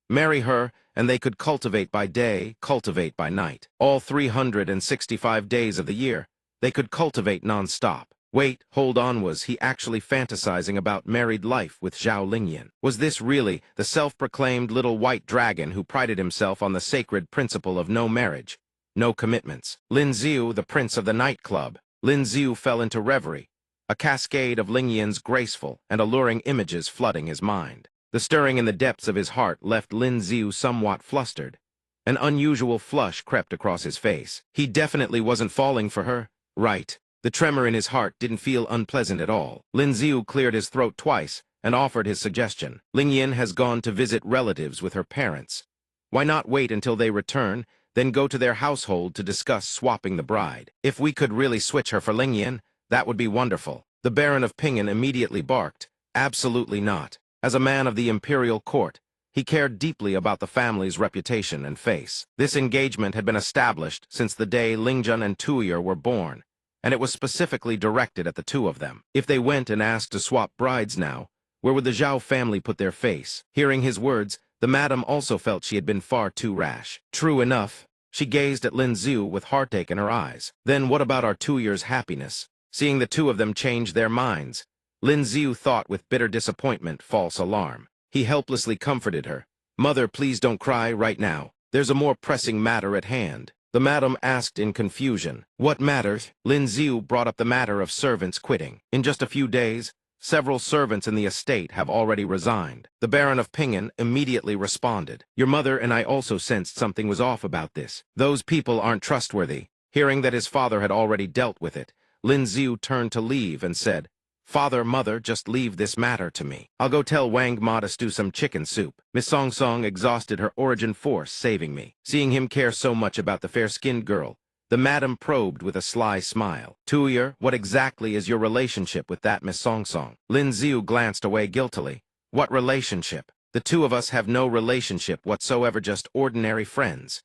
Marry her, and they could cultivate by day, cultivate by night. All 365 days of the year, they could cultivate non-stop. Wait, hold on, was he actually fantasizing about married life with Zhao Lingyan? Was this really the self-proclaimed little white dragon who prided himself on the sacred principle of no marriage, no commitments? Lin Xiu, the prince of the nightclub. Lin Xiu fell into reverie, a cascade of Lingyan's graceful and alluring images flooding his mind. The stirring in the depths of his heart left Lin Xiu somewhat flustered. An unusual flush crept across his face. He definitely wasn't falling for her, right? The tremor in his heart didn't feel unpleasant at all. Lin Xiu cleared his throat twice and offered his suggestion. Lingyan has gone to visit relatives with her parents. Why not wait until they return, then go to their household to discuss swapping the bride? If we could really switch her for Lingyan, that would be wonderful. The Baron of Pingen immediately barked. Absolutely not. As a man of the imperial court, he cared deeply about the family's reputation and face. This engagement had been established since the day Lingjun and Tuyer were born, and it was specifically directed at the two of them. If they went and asked to swap brides now, where would the Zhao family put their face? Hearing his words, the madam also felt she had been far too rash. True enough, she gazed at Lin Xiu with heartache in her eyes. Then what about our 2 years' happiness? Seeing the two of them change their minds, Lin Xiu thought with bitter disappointment, false alarm. He helplessly comforted her. Mother, please don't cry right now. There's a more pressing matter at hand. The madam asked in confusion. What matter? Lin Xiu brought up the matter of servants quitting. In just a few days, several servants in the estate have already resigned. The Baron of Pingen immediately responded. Your mother and I also sensed something was off about this. Those people aren't trustworthy. Hearing that his father had already dealt with it, Lin Xiu turned to leave and said, Father, Mother, just leave this matter to me. I'll go tell Wang Ma to stew some chicken soup. Miss Song Song exhausted her origin force, saving me. Seeing him care so much about the fair-skinned girl, the madam probed with a sly smile. Tuyer, what exactly is your relationship with that Miss Song Song? Lin Xiu glanced away guiltily. What relationship? The two of us have no relationship whatsoever, just ordinary friends.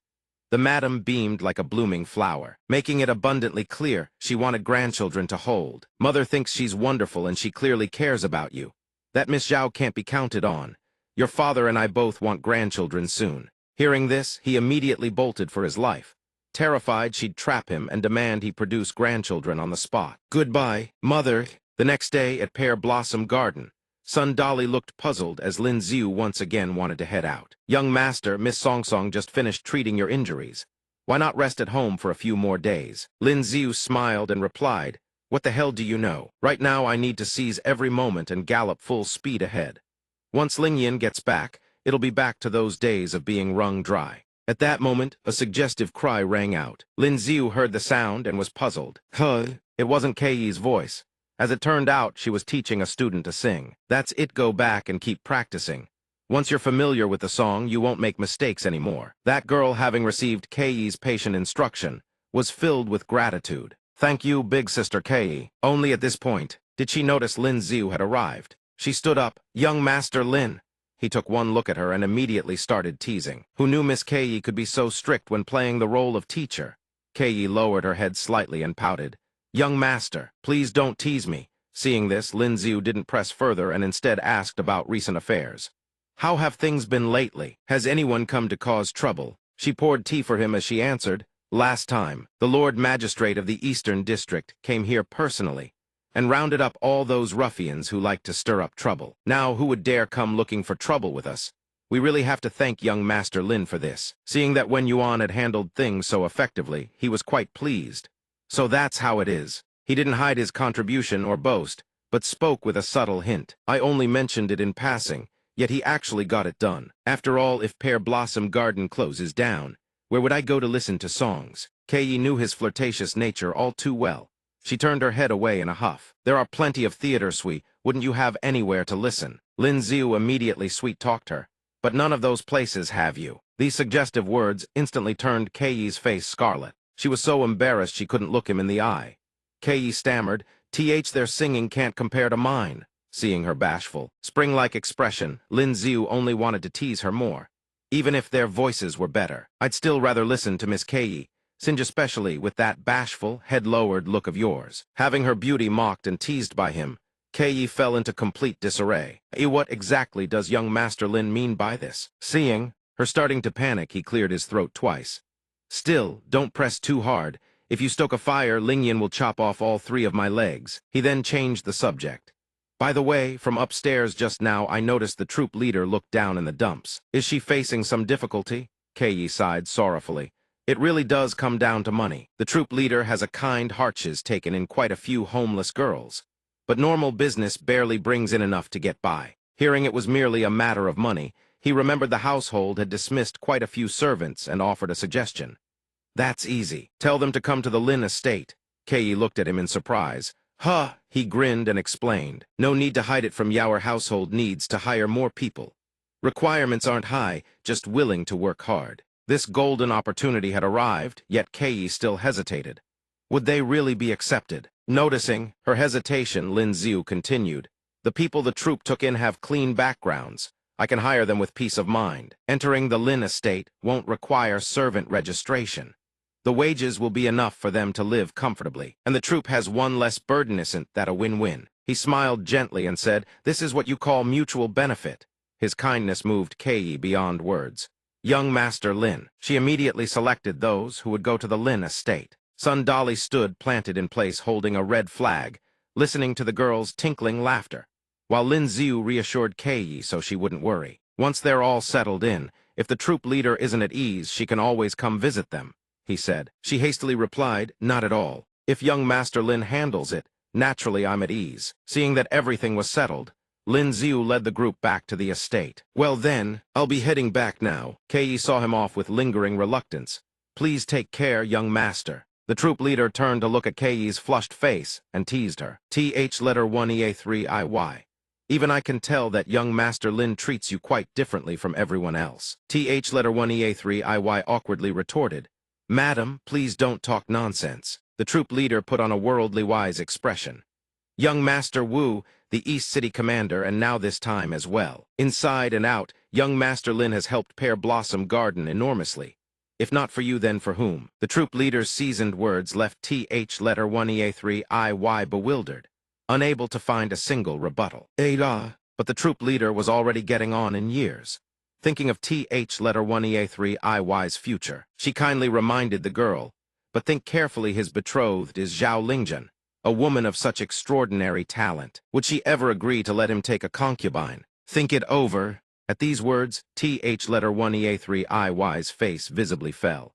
The madam beamed like a blooming flower, making it abundantly clear she wanted grandchildren to hold. Mother thinks she's wonderful and she clearly cares about you. That Miss Zhao can't be counted on. Your father and I both want grandchildren soon. Hearing this, he immediately bolted for his life, terrified she'd trap him and demand he produce grandchildren on the spot. Goodbye, Mother. The next day at Pear Blossom Garden, Sun Dolly looked puzzled as Lin Xiu once again wanted to head out. Young master, Miss Song Song just finished treating your injuries. Why not rest at home for a few more days? Lin Xiu smiled and replied, What the hell do you know? Right now I need to seize every moment and gallop full speed ahead. Once Lingyan gets back, it'll be back to those days of being wrung dry. At that moment, a suggestive cry rang out. Lin Xiu heard the sound and was puzzled. It wasn't Kei's voice. As it turned out, she was teaching a student to sing. That's it, go back and keep practicing. Once you're familiar with the song, you won't make mistakes anymore. That girl, having received Kei's patient instruction, was filled with gratitude. Thank you, big sister Kei. Only at this point did she notice Lin Xiu had arrived. She stood up. Young Master Lin. He took one look at her and immediately started teasing. Who knew Miss Kei could be so strict when playing the role of teacher? Kei lowered her head slightly and pouted. Young master, please don't tease me. Seeing this, Lin Xiu didn't press further and instead asked about recent affairs. How have things been lately? Has anyone come to cause trouble? She poured tea for him as she answered, Last time, the Lord Magistrate of the Eastern District came here personally and rounded up all those ruffians who like to stir up trouble. Now, who would dare come looking for trouble with us? We really have to thank young Master Lin for this. Seeing that Wen Yuan had handled things so effectively, he was quite pleased. So that's how it is. He didn't hide his contribution or boast, but spoke with a subtle hint. I only mentioned it in passing, yet he actually got it done. After all, if Pear Blossom Garden closes down, where would I go to listen to songs? Kei knew his flirtatious nature all too well. She turned her head away in a huff. There are plenty of theaters, wouldn't you have anywhere to listen? Lin Xiu immediately sweet-talked her. But none of those places have you. These suggestive words instantly turned Kei's face scarlet. She was so embarrassed she couldn't look him in the eye. Kei stammered, Their singing can't compare to mine. Seeing her bashful, spring-like expression, Lin Xiu only wanted to tease her more. Even if their voices were better, I'd still rather listen to Miss Kei, since especially with that bashful, head-lowered look of yours. Having her beauty mocked and teased by him, Kei fell into complete disarray. What exactly does young Master Lin mean by this? Seeing her starting to panic, he cleared his throat twice. Still, don't press too hard. If you stoke a fire, Lingyan will chop off all 3 of my legs. He then changed the subject. By the way, from upstairs just now I noticed the troop leader looked down in the dumps. Is she facing some difficulty? Kei sighed sorrowfully. It really does come down to money. The troop leader has a kind heart. She's taken in quite a few homeless girls. But normal business barely brings in enough to get by. Hearing it was merely a matter of money, he remembered the household had dismissed quite a few servants and offered a suggestion. That's easy. Tell them to come to the Lin estate. Kei looked at him in surprise. Huh, he grinned and explained. No need to hide it from you. Our household needs to hire more people. Requirements aren't high, just willing to work hard. This golden opportunity had arrived, yet Kei still hesitated. Would they really be accepted? Noticing her hesitation, Lin Xiu continued. The people the troop took in have clean backgrounds. I can hire them with peace of mind. Entering the Lin estate won't require servant registration. The wages will be enough for them to live comfortably, and the troop has one less burden. Isn't that a win-win? He smiled gently and said, This is what you call mutual benefit. His kindness moved Kei beyond words. Young Master Lin. She immediately selected those who would go to the Lin estate. Sun Dolly stood planted in place holding a red flag, listening to the girls' tinkling laughter, while Lin Xiu reassured Kei so she wouldn't worry. Once they're all settled in, if the troop leader isn't at ease, she can always come visit them, he said. She hastily replied, Not at all. If young Master Lin handles it, naturally I'm at ease. Seeing that everything was settled, Lin Xiu led the group back to the estate. Well then, I'll be heading back now. Kei saw him off with lingering reluctance. Please take care, young master. The troop leader turned to look at Kei's flushed face and teased her. Letter 1 EA3 IY. Even I can tell that young Master Lin treats you quite differently from everyone else. Letter 1 EA3 IY awkwardly retorted. Madam, please don't talk nonsense. The troop leader put on a worldly-wise expression. Young Master Wu, the East City commander, and now this time as well. Inside and out, young Master Lin has helped Pear Blossom Garden enormously. If not for you, then for whom? The troop leader's seasoned words left Letter 1 EA3 IY bewildered, unable to find a single rebuttal. But the troop leader was already getting on in years. Thinking of Letter 1 EA3 IY's future, she kindly reminded the girl, but think carefully, his betrothed is Zhao Lingjian, a woman of such extraordinary talent. Would she ever agree to let him take a concubine? Think it over. At these words, Letter 1 EA3 IY's face visibly fell.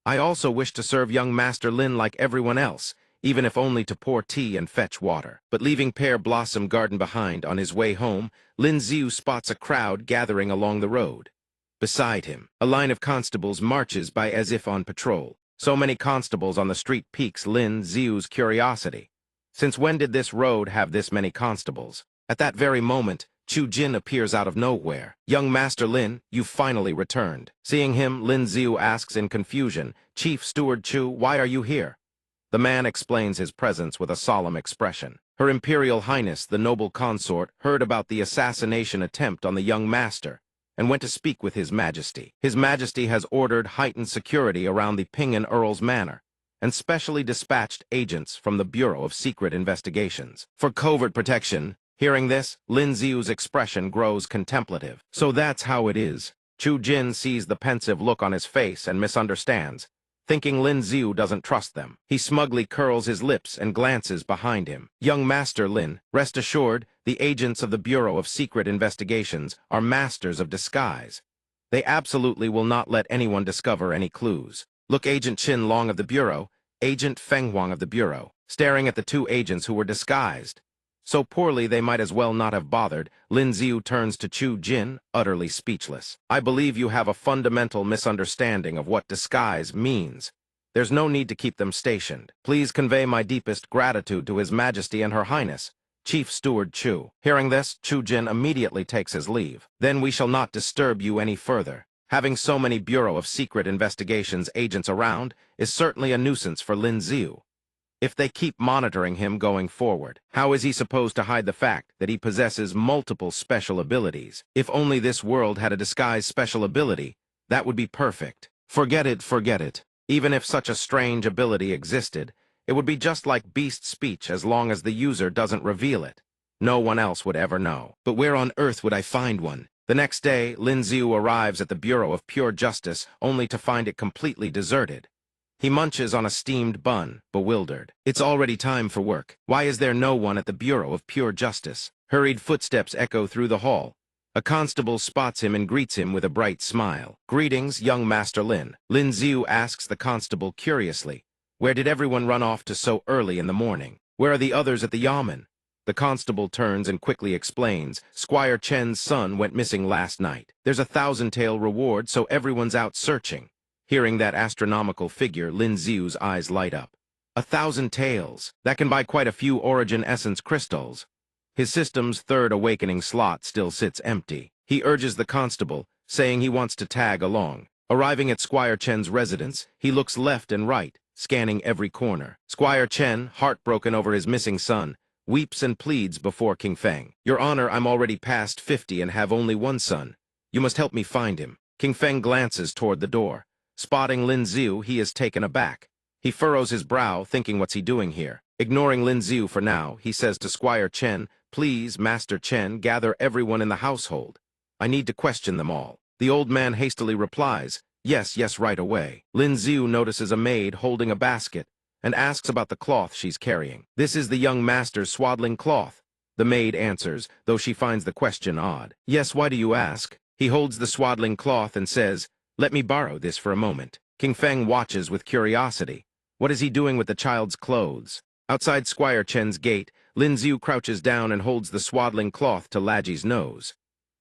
I also wish to serve young Master Lin like everyone else, even if only to pour tea and fetch water. But leaving Pear Blossom Garden behind on his way home, Lin Xiu spots a crowd gathering along the road. Beside him, a line of constables marches by as if on patrol. So many constables on the street piques Lin Xiu's curiosity. Since when did this road have this many constables? At that very moment, Chu Jin appears out of nowhere. Young Master Lin, you finally returned. Seeing him, Lin Xiu asks in confusion, Chief Steward Chu, why are you here? The man explains his presence with a solemn expression. Her Imperial Highness, the noble consort, heard about the assassination attempt on the young master and went to speak with His Majesty. His Majesty has ordered heightened security around the Ping'an Earl's manor and specially dispatched agents from the Bureau of Secret Investigations for covert protection. Hearing this, Lin Xiu's expression grows contemplative. So that's how it is. Chu Jin sees the pensive look on his face and misunderstands, thinking Lin Xiu doesn't trust them. He smugly curls his lips and glances behind him. Young Master Lin, rest assured, the agents of the Bureau of Secret Investigations are masters of disguise. They absolutely will not let anyone discover any clues. Look, Agent Qin Long of the Bureau, Agent Feng Huang of the Bureau, staring at the two agents who were disguised. So poorly they might as well not have bothered. Lin Xiu turns to Chu Jin, utterly speechless. I believe you have a fundamental misunderstanding of what disguise means. There's no need to keep them stationed. Please convey my deepest gratitude to His Majesty and Her Highness, Chief Steward Chu. Hearing this, Chu Jin immediately takes his leave. Then we shall not disturb you any further. Having so many Bureau of Secret Investigations agents around is certainly a nuisance for Lin Xiu. If they keep monitoring him going forward, how is he supposed to hide the fact that he possesses multiple special abilities? If only this world had a disguise special ability, that would be perfect. Forget it, forget it. Even if such a strange ability existed, it would be just like beast speech as long as the user doesn't reveal it. No one else would ever know. But where on earth would I find one? The next day, Lin Xiu arrives at the Bureau of Pure Justice only to find it completely deserted. He munches on a steamed bun, bewildered. It's already time for work. Why is there no one at the Bureau of Pure Justice? Hurried footsteps echo through the hall. A constable spots him and greets him with a bright smile. Greetings, young Master Lin. Lin Xiu asks the constable curiously. Where did everyone run off to so early in the morning? Where are the others at the yamen? The constable turns and quickly explains. Squire Chen's son went missing last night. There's a 1,000-tael reward, so everyone's out searching. Hearing that astronomical figure, Lin Xiu's eyes light up. 1,000 taels. That can buy quite a few Origin Essence crystals. His system's third awakening slot still sits empty. He urges the constable, saying he wants to tag along. Arriving at Squire Chen's residence, he looks left and right, scanning every corner. Squire Chen, heartbroken over his missing son, weeps and pleads before King Feng. Your Honor, I'm already past 50 and have only one son. You must help me find him. King Feng glances toward the door. Spotting Lin Xiu, he is taken aback. He furrows his brow, thinking what's he doing here. Ignoring Lin Xiu for now, he says to Squire Chen, Please, Master Chen, gather everyone in the household. I need to question them all. The old man hastily replies, Yes, right away. Lin Xiu notices a maid holding a basket and asks about the cloth she's carrying. This is the young master's swaddling cloth. The maid answers, though she finds the question odd. Yes, why do you ask? He holds the swaddling cloth and says, Let me borrow this for a moment. King Feng watches with curiosity. What is he doing with the child's clothes? Outside Squire Chen's gate, Lin Xiu crouches down and holds the swaddling cloth to Laji's nose.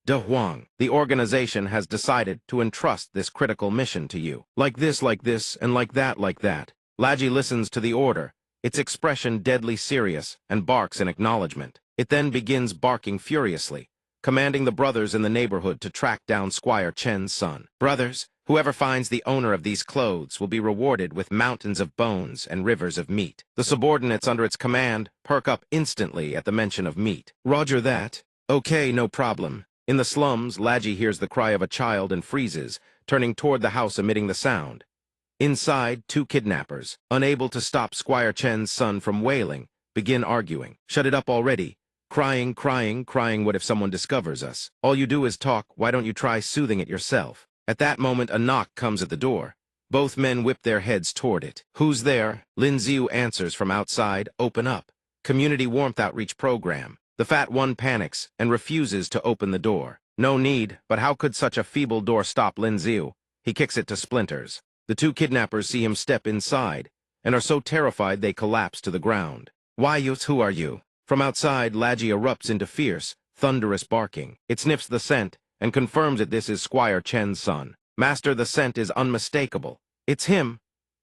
De Huang, the organization has decided to entrust this critical mission to you. Like this, and like that. Laji listens to the order, its expression deadly serious, and barks in acknowledgement. It then begins barking furiously, commanding the brothers in the neighborhood to track down Squire Chen's son. Brothers, whoever finds the owner of these clothes will be rewarded with mountains of bones and rivers of meat. The subordinates under its command perk up instantly at the mention of meat. Roger that. Okay, no problem. In the slums, Laji hears the cry of a child and freezes, turning toward the house emitting the sound. Inside, two kidnappers, unable to stop Squire Chen's son from wailing, begin arguing. Shut it up already. Crying, what if someone discovers us? All you do is talk, why don't you try soothing it yourself? At that moment, a knock comes at the door. Both men whip their heads toward it. Who's there? Lin Xiu answers from outside, Open up. Community Warmth Outreach Program. The fat one panics and refuses to open the door. No need, but how could such a feeble door stop Lin Xiu? He kicks it to splinters. The two kidnappers see him step inside and are so terrified they collapse to the ground. Who are you? From outside, Laji erupts into fierce, thunderous barking. It sniffs the scent and confirms that this is Squire Chen's son. Master, the scent is unmistakable. It's him.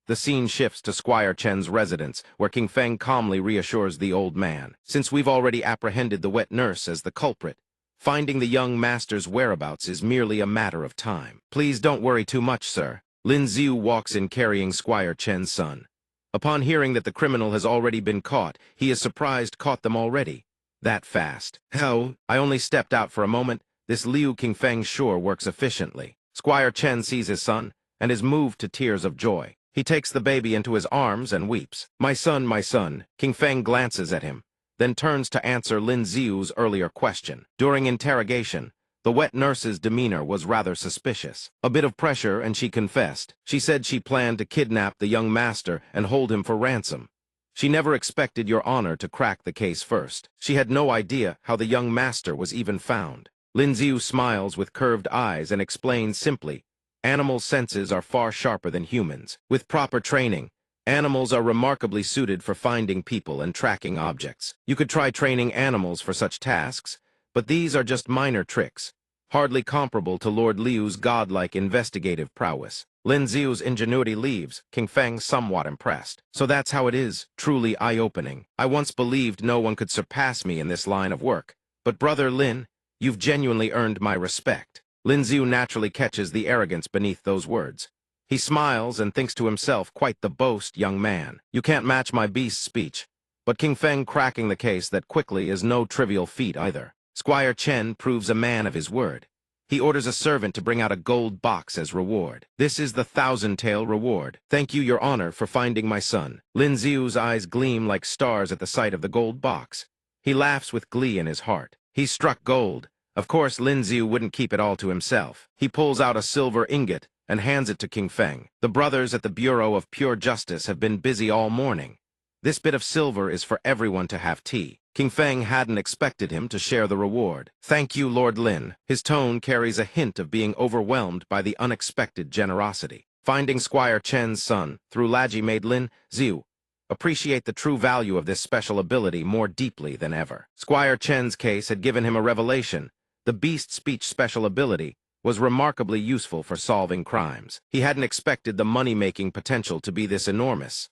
The scene shifts to Squire Chen's residence, where King Feng calmly reassures the old man. Since we've already apprehended the wet nurse as the culprit, finding the young master's whereabouts is merely a matter of time. Please don't worry too much, sir. Lin Xiu walks in carrying Squire Chen's son. Upon hearing that the criminal has already been caught, he is surprised caught them already. That fast. Hell, I only stepped out for a moment. This Liu King Feng sure works efficiently. Squire Chen sees his son and is moved to tears of joy. He takes the baby into his arms and weeps. My son, my son. King Feng glances at him, then turns to answer Lin Xiu's earlier question. During interrogation, the wet nurse's demeanor was rather suspicious. A bit of pressure and she confessed. She said she planned to kidnap the young master and hold him for ransom. She never expected your honor to crack the case first. She had no idea how the young master was even found. Lin Xiu smiles with curved eyes and explains simply, Animal senses are far sharper than humans. With proper training, animals are remarkably suited for finding people and tracking objects. You could try training animals for such tasks, but these are just minor tricks, hardly comparable to Lord Liu's godlike investigative prowess. Lin Xiu's ingenuity leaves King Feng somewhat impressed. So that's how it is, truly eye-opening. I once believed no one could surpass me in this line of work, but brother Lin, you've genuinely earned my respect. Lin Xiu naturally catches the arrogance beneath those words. He smiles and thinks to himself, quite the boast, young man. You can't match my beast's speech. But King Feng cracking the case that quickly is no trivial feat either. Squire Chen proves a man of his word. He orders a servant to bring out a gold box as reward. This is the 1,000-tael reward. Thank you, your honor, for finding my son. Lin Xiu's eyes gleam like stars at the sight of the gold box. He laughs with glee in his heart. He's struck gold. Of course, Lin Xiu wouldn't keep it all to himself. He pulls out a silver ingot and hands it to King Feng. The brothers at the Bureau of Pure Justice have been busy all morning. This bit of silver is for everyone to have tea. King Feng hadn't expected him to share the reward. Thank you, Lord Lin. His tone carries a hint of being overwhelmed by the unexpected generosity. Finding Squire Chen's son, through Laji made Lin Ziu appreciate the true value of this special ability more deeply than ever. Squire Chen's case had given him a revelation. The beast speech special ability was remarkably useful for solving crimes. He hadn't expected the money-making potential to be this enormous.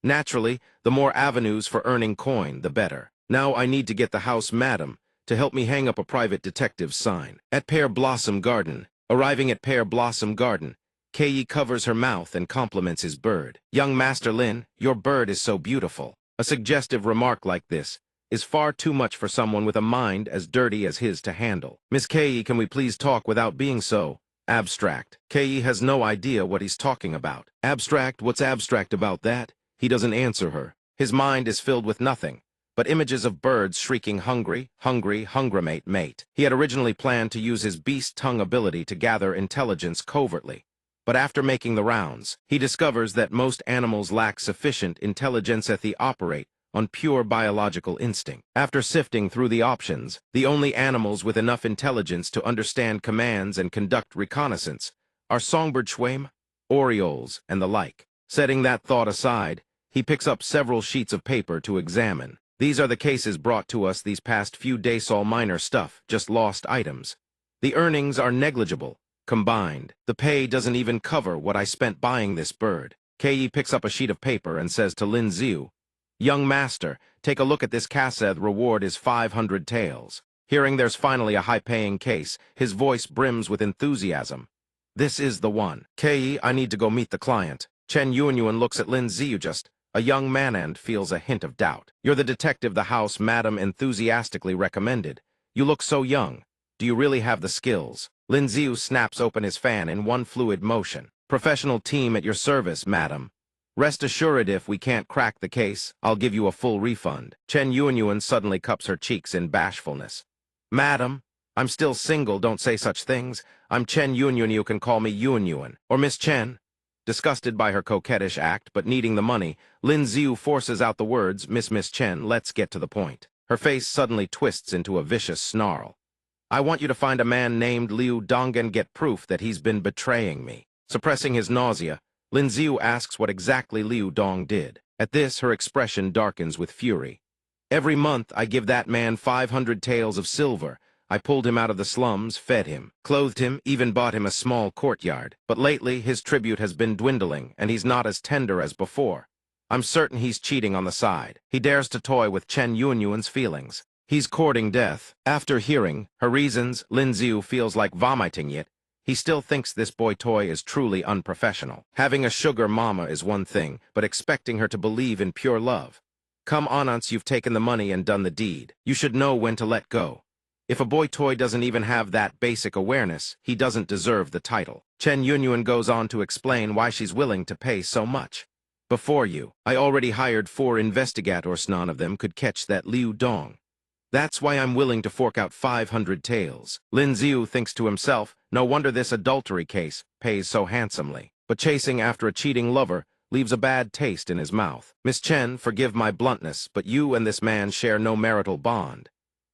Naturally, the more avenues for earning coin, the better. Now I need to get the house madam to help me hang up a private detective's sign. At Pear Blossom Garden. Arriving at Pear Blossom Garden, Kei covers her mouth and compliments his bird. Young Master Lin, your bird is so beautiful. A suggestive remark like this is far too much for someone with a mind as dirty as his to handle. Miss Kei, can we please talk without being so abstract? Kei has no idea what he's talking about. Abstract? What's abstract about that? He doesn't answer her. His mind is filled with nothing but images of birds shrieking hungry, hungry, hungramate, mate. He had originally planned to use his beast tongue ability to gather intelligence covertly. But after making the rounds, he discovers that most animals lack sufficient intelligence they operate on pure biological instinct. After sifting through the options, the only animals with enough intelligence to understand commands and conduct reconnaissance are songbird schwame, orioles, and the like. Setting that thought aside, he picks up several sheets of paper to examine. These are the cases brought to us these past few days, all minor stuff, just lost items. The earnings are negligible. Combined, the pay doesn't even cover what I spent buying this bird. Kei picks up a sheet of paper and says to Lin Ziu, Young master, take a look at this case. The reward is 500 taels. Hearing there's finally a high-paying case, his voice brims with enthusiasm. This is the one. Kei, I need to go meet the client. Chen Yuanyuan looks at Lin Ziu just a young man and feels a hint of doubt. You're the detective the house madam enthusiastically recommended. You look so young. Do you really have the skills? Lin Ziu snaps open his fan in one fluid motion. Professional team at your service, madam. Rest assured if we can't crack the case, I'll give you a full refund. Chen Yuanyuan suddenly cups her cheeks in bashfulness. Madam, I'm still single, don't say such things. I'm Chen Yuanyuan, you can call me Yuanyuan. Or Miss Chen. Disgusted by her coquettish act, but needing the money, Lin Ziu forces out the words, Miss Chen, let's get to the point. Her face suddenly twists into a vicious snarl. I want you to find a man named Liu Dong and get proof that he's been betraying me. Suppressing his nausea, Lin Ziu asks what exactly Liu Dong did. At this, her expression darkens with fury. Every month, I give that man 500 taels of silver. I pulled him out of the slums, fed him, clothed him, even bought him a small courtyard. But lately, his tribute has been dwindling, and he's not as tender as before. I'm certain he's cheating on the side. He dares to toy with Chen Yuanyuan's feelings. He's courting death. After hearing her reasons, Lin Ziu feels like vomiting, yet he still thinks this boy toy is truly unprofessional. Having a sugar mama is one thing, but expecting her to believe in pure love. Come on, once you've taken the money and done the deed, you should know when to let go. If a boy toy doesn't even have that basic awareness, he doesn't deserve the title. Chen Yuanyuan goes on to explain why she's willing to pay so much. Before you, I already hired 4 investigators, none of them could catch that Liu Dong. That's why I'm willing to fork out 500 taels. Lin Ziu thinks to himself, no wonder this adultery case pays so handsomely. But chasing after a cheating lover leaves a bad taste in his mouth. Miss Chen, forgive my bluntness, but you and this man share no marital bond.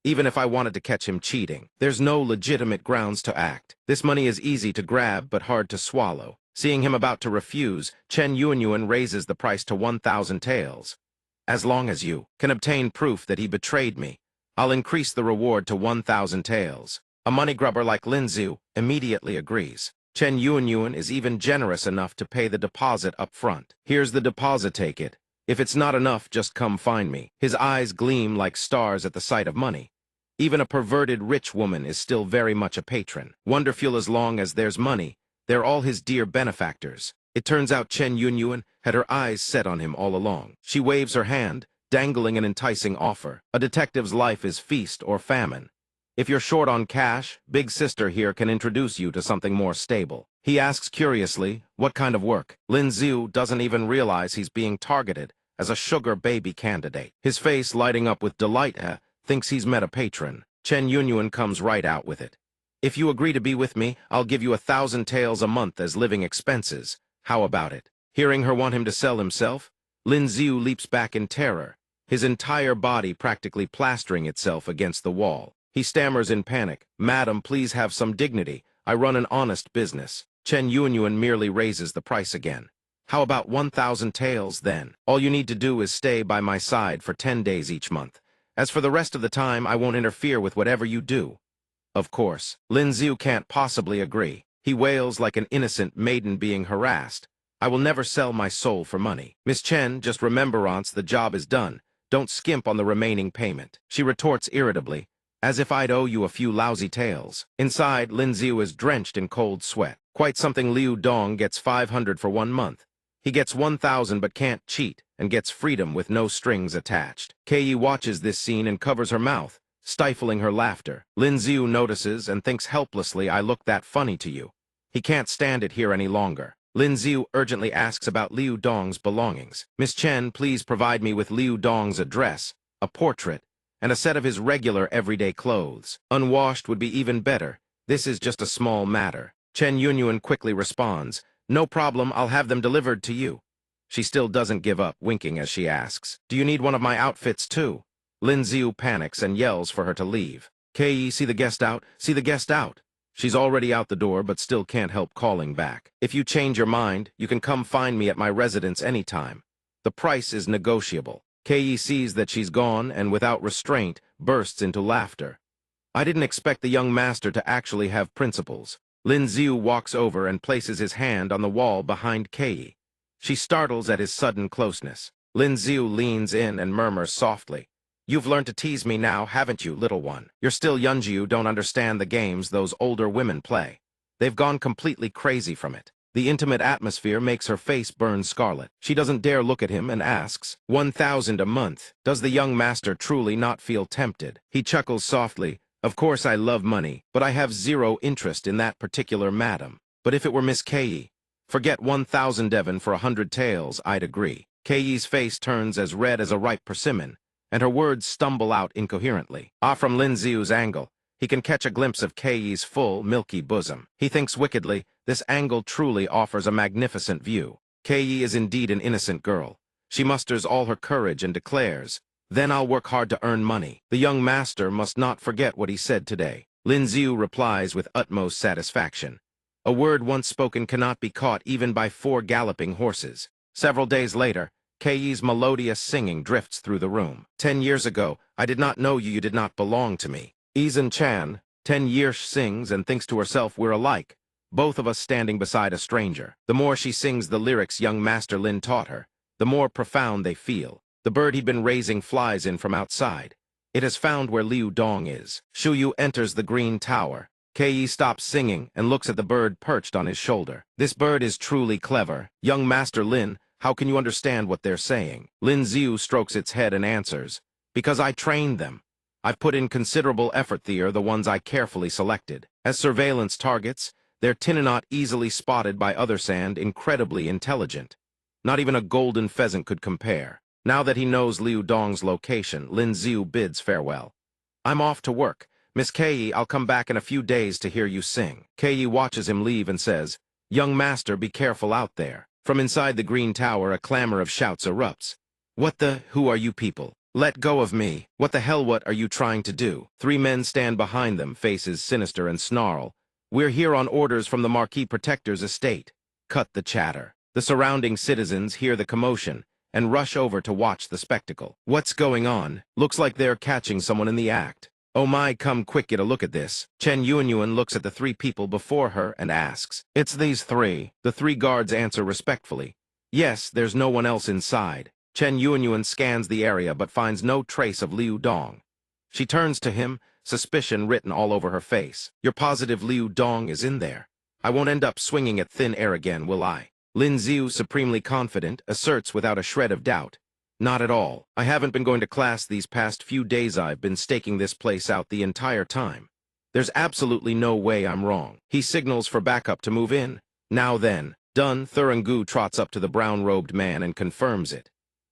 Even if I wanted to catch him cheating, there's no legitimate grounds to act. This money is easy to grab, but hard to swallow. Seeing him about to refuse, Chen Yuanyuan raises the price to 1,000 taels. As long as you can obtain proof that he betrayed me, I'll increase the reward to 1,000 taels. A money grubber like Lin Ziu immediately agrees. Chen Yuanyuan is even generous enough to pay the deposit up front. Here's the deposit, take it. If it's not enough, just come find me. His eyes gleam like stars at the sight of money. Even a perverted rich woman is still very much a patron. Wonderful, as long as there's money, they're all his dear benefactors. It turns out Chen Yuanyuan had her eyes set on him all along. She waves her hand, dangling an enticing offer. A detective's life is feast or famine. If you're short on cash, Big Sister here can introduce you to something more stable. He asks curiously, what kind of work? Lin Ziu doesn't even realize he's being targeted as a sugar baby candidate. His face lighting up with delight, thinks he's met a patron. Chen Yuanyuan comes right out with it. If you agree to be with me, I'll give you 1,000 taels a month as living expenses. How about it? Hearing her want him to sell himself, Lin Xiu leaps back in terror, his entire body practically plastering itself against the wall. He stammers in panic, "Madam, please have some dignity. I run an honest business." Chen Yuanyuan merely raises the price again. "How about 1,000 taels, then? All you need to do is stay by my side for 10 days each month. As for the rest of the time, I won't interfere with whatever you do." Of course, Lin Xiu can't possibly agree. He wails like an innocent maiden being harassed. "I will never sell my soul for money. Miss Chen, just remember once the job is done. Don't skimp on the remaining payment." She retorts irritably, "As if I'd owe you a few lousy taels." Inside, Lin Xiu is drenched in cold sweat. Quite something. Liu Dong gets 500 for 1 month. He gets 1,000 but can't cheat, and gets freedom with no strings attached. Kei watches this scene and covers her mouth, stifling her laughter. Lin Xiu notices and thinks helplessly, "I look that funny to you." He can't stand it here any longer. Lin Xiu urgently asks about Liu Dong's belongings. "Miss Chen, please provide me with Liu Dong's address, a portrait, and a set of his regular everyday clothes. Unwashed would be even better. This is just a small matter." Chen Yuanyuan quickly responds, "No problem, I'll have them delivered to you." She still doesn't give up, winking as she asks, "Do you need one of my outfits too?" Lin Xiu panics and yells for her to leave. "Kei, see the guest out, see the guest out." She's already out the door but still can't help calling back. "If you change your mind, you can come find me at my residence anytime. The price is negotiable." Kei sees that she's gone and without restraint bursts into laughter. "I didn't expect the young master to actually have principles." Lin Xiu walks over and places his hand on the wall behind Kei. She startles at his sudden closeness. Lin Xiu leans in and murmurs softly, "You've learned to tease me now, haven't you, little one? You're still Yunjiu, don't understand the games those older women play. They've gone completely crazy from it." The intimate atmosphere makes her face burn scarlet. She doesn't dare look at him and asks, 1,000 a month. Does the young master truly not feel tempted? He chuckles softly, "Of course I love money, but I have zero interest in that particular madam. But if it were Miss Kei, forget 1,000 Devon for 100 taels, I'd agree." Kei's face turns as red as a ripe persimmon, and her words stumble out incoherently. From Lin Xiu's angle, he can catch a glimpse of Kei's full, milky bosom. He thinks wickedly, this angle truly offers a magnificent view. Kei is indeed an innocent girl. She musters all her courage and declares, "Then I'll work hard to earn money. The young master must not forget what he said today." Lin Xiu replies with utmost satisfaction. A word once spoken cannot be caught even by 4 galloping horses. Several days later, Kei's melodious singing drifts through the room. 10 years ago, I did not know you, you did not belong to me. Izan Chan, 10 years sings and thinks to herself, we're alike, both of us standing beside a stranger. The more she sings the lyrics young Master Lin taught her, the more profound they feel. The bird he'd been raising flies in from outside. It has found where Liu Dong is. Shu Yu enters the green tower. Kei stops singing and looks at the bird perched on his shoulder. This bird is truly clever. Young Master Lin, how can you understand what they're saying? Lin Xiu strokes its head and answers, because I trained them. I've put in considerable effort there, the ones I carefully selected. As surveillance targets, they're not easily spotted by other sand, incredibly intelligent. Not even a golden pheasant could compare. Now that he knows Liu Dong's location, Lin Xiu bids farewell. I'm off to work. Miss Kei, I'll come back in a few days to hear you sing. Kei watches him leave and says, Young master, be careful out there. From inside the green tower, a clamor of shouts erupts. Who are you people? Let go of me. What the hell, what are you trying to do? 3 men stand behind them, faces sinister and snarl. We're here on orders from the Marquis Protector's estate. Cut the chatter. The surrounding citizens hear the commotion and rush over to watch the spectacle. What's going on? Looks like they're catching someone in the act. Oh my, come quick, get a look at this. Chen Yuanyuan looks at the 3 people before her and asks, It's these 3. The 3 guards answer respectfully. Yes, there's no one else inside. Chen Yuanyuan scans the area but finds no trace of Liu Dong. She turns to him, suspicion written all over her face. You're positive Liu Dong is in there? I won't end up swinging at thin air again, will I? Lin Xiu, supremely confident, asserts without a shred of doubt. Not at all. I haven't been going to class these past few days. I've been staking this place out the entire time. There's absolutely no way I'm wrong. He signals for backup to move in. Now then, done. Thurangu trots up to the brown-robed man and confirms it.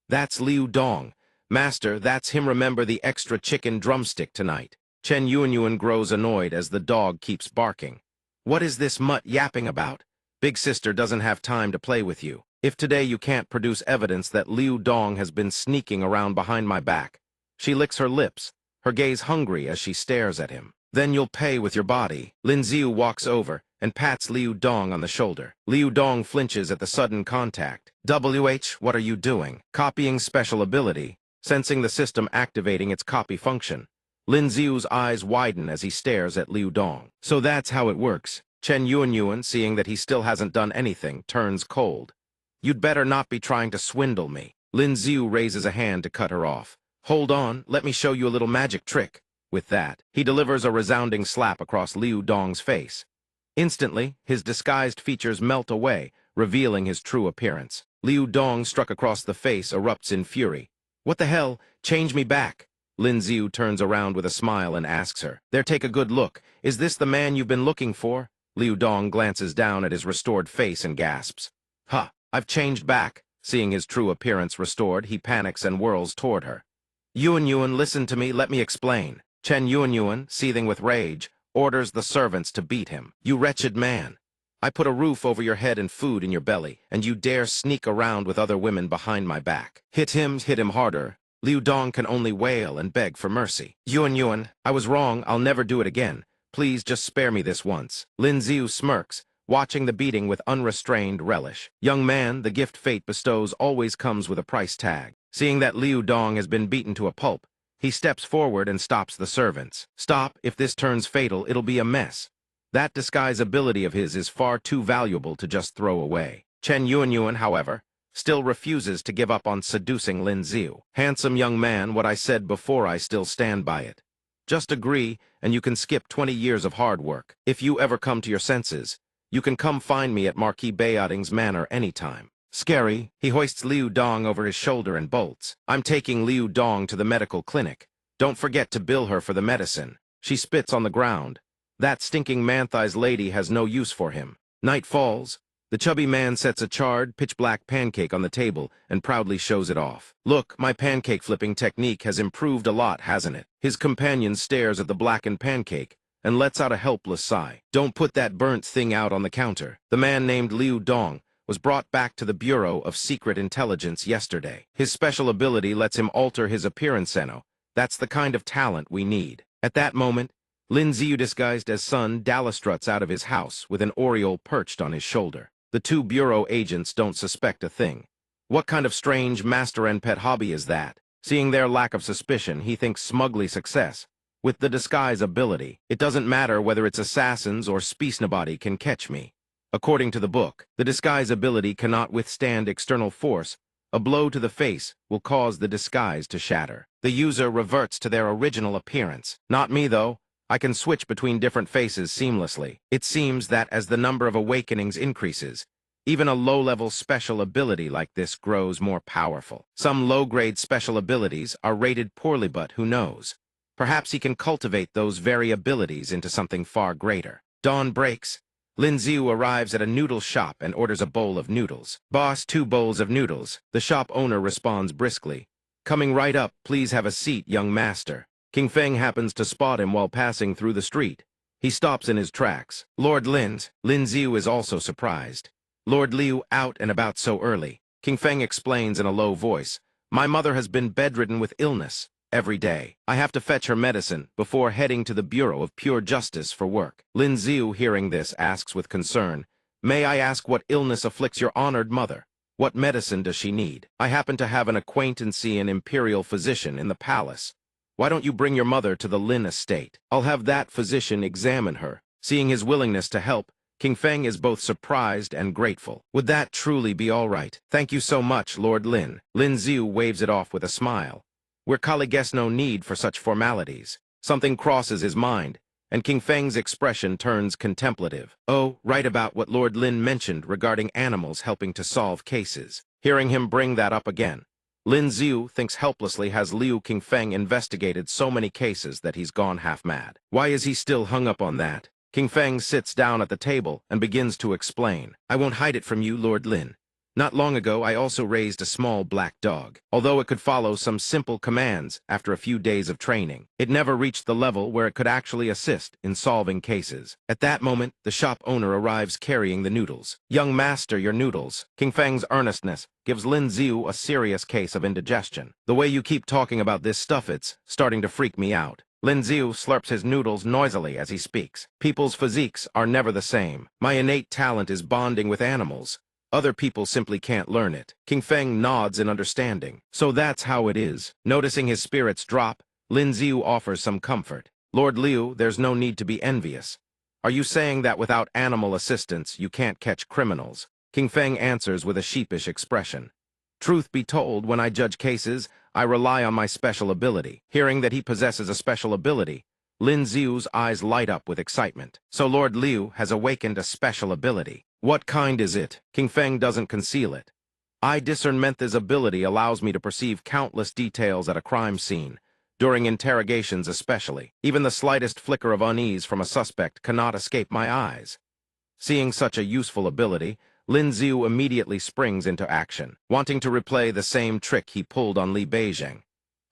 That's Liu Dong. Master, that's him. Remember the extra chicken drumstick tonight. Chen Yuanyuan grows annoyed as the dog keeps barking. What is this mutt yapping about? Big sister doesn't have time to play with you. If today you can't produce evidence that Liu Dong has been sneaking around behind my back. She licks her lips, her gaze hungry as she stares at him. Then you'll pay with your body. Lin Ziu walks over and pats Liu Dong on the shoulder. Liu Dong flinches at the sudden contact. What are you doing? Copying special ability, sensing the system activating its copy function. Lin Ziu's eyes widen as he stares at Liu Dong. So that's how it works. Chen Yuanyuan, seeing that he still hasn't done anything, turns cold. You'd better not be trying to swindle me. Lin Ziu raises a hand to cut her off. Hold on, let me show you a little magic trick. With that, he delivers a resounding slap across Liu Dong's face. Instantly, his disguised features melt away, revealing his true appearance. Liu Dong, struck across the face, erupts in fury. What the hell? Change me back. Lin Ziu turns around with a smile and asks her, There, take a good look. Is this the man you've been looking for? Liu Dong glances down at his restored face and gasps. Huh, I've changed back. Seeing his true appearance restored, he panics and whirls toward her. Yuanyuan, listen to me, let me explain. Chen Yuanyuan, seething with rage, orders the servants to beat him. You wretched man. I put a roof over your head and food in your belly, and you dare sneak around with other women behind my back. Hit him harder. Liu Dong can only wail and beg for mercy. Yuanyuan, I was wrong, I'll never do it again. Please just spare me this once. Lin Ziu smirks, watching the beating with unrestrained relish. Young man, the gift fate bestows always comes with a price tag. Seeing that Liu Dong has been beaten to a pulp, he steps forward and stops the servants. Stop, if this turns fatal, it'll be a mess. That disguise ability of his is far too valuable to just throw away. Chen Yuanyuan, however, still refuses to give up on seducing Lin Ziu. Handsome young man, what I said before, I still stand by it. Just agree, and you can skip 20 years of hard work. If you ever come to your senses, you can come find me at Marquis Bayarding's manor anytime. Scary, he hoists Liu Dong over his shoulder and bolts. I'm taking Liu Dong to the medical clinic. Don't forget to bill her for the medicine. She spits on the ground. That stinking man-thighs lady has no use for him. Night falls. The chubby man sets a charred, pitch-black pancake on the table and proudly shows it off. Look, my pancake flipping technique has improved a lot, hasn't it? His companion stares at the blackened pancake and lets out a helpless sigh. Don't put that burnt thing out on the counter. The man named Liu Dong was brought back to the Bureau of Secret Intelligence yesterday. His special ability lets him alter his appearance. That's the kind of talent we need. At that moment, Lin Ziu, disguised as Sun, struts out of his house with an oriole perched on his shoulder. The two Bureau agents don't suspect a thing. What kind of strange master and pet hobby is that? Seeing their lack of suspicion, he thinks smugly success. With the disguise ability, it doesn't matter whether it's assassins or Nobody can catch me. According to the book, the disguise ability cannot withstand external force. A blow to the face will cause the disguise to shatter. The user reverts to their original appearance. Not me, though. I can switch between different faces seamlessly. It seems that as the number of awakenings increases, even a low-level special ability like this grows more powerful. Some low-grade special abilities are rated poorly, but who knows? Perhaps he can cultivate those very abilities into something far greater. Dawn breaks. Lin Ziu arrives at a noodle shop and orders a bowl of noodles. Boss, 2 bowls of noodles. The shop owner responds briskly. Coming right up, please have a seat, young master. King Feng happens to spot him while passing through the street. He stops in his tracks. Lord Lin Ziu is also surprised. Lord Liu, out and about so early. King Feng explains in a low voice. My mother has been bedridden with illness. Every day, I have to fetch her medicine before heading to the Bureau of Pure Justice for work. Lin Ziu, hearing this, asks with concern, May I ask what illness afflicts your honored mother? What medicine does she need? I happen to have an acquaintance, an imperial physician in the palace. Why don't you bring your mother to the Lin estate? I'll have that physician examine her. Seeing his willingness to help, King Feng is both surprised and grateful. Would that truly be all right? Thank you so much, Lord Lin. Lin Ziu waves it off with a smile. We're colleagues, no need for such formalities. Something crosses his mind, and King Feng's expression turns contemplative. Oh, right, about what Lord Lin mentioned regarding animals helping to solve cases. Hearing him bring that up again, Lin Ziu thinks helplessly, has Liu King Feng investigated so many cases that he's gone half mad. Why is he still hung up on that? King Feng sits down at the table and begins to explain. I won't hide it from you, Lord Lin. Not long ago, I also raised a small black dog. Although it could follow some simple commands after a few days of training, it never reached the level where it could actually assist in solving cases. At that moment, the shop owner arrives carrying the noodles. Young master, your noodles. King Feng's earnestness gives Lin Xiu a serious case of indigestion. The way you keep talking about this stuff, it's starting to freak me out. Lin Xiu slurps his noodles noisily as he speaks. People's physiques are never the same. My innate talent is bonding with animals. Other people simply can't learn it. King Feng nods in understanding. So that's how it is. Noticing his spirits drop, Lin Xiu offers some comfort. Lord Liu, there's no need to be envious. Are you saying that without animal assistance, you can't catch criminals? King Feng answers with a sheepish expression. Truth be told, when I judge cases, I rely on my special ability. Hearing that he possesses a special ability, Lin Xiu's eyes light up with excitement. So Lord Liu has awakened a special ability. What kind is it? King Feng doesn't conceal it. I discernment's ability allows me to perceive countless details at a crime scene, during interrogations especially. Even the slightest flicker of unease from a suspect cannot escape my eyes. Seeing such a useful ability, Lin Xiu immediately springs into action, wanting to replay the same trick he pulled on Li Beijing.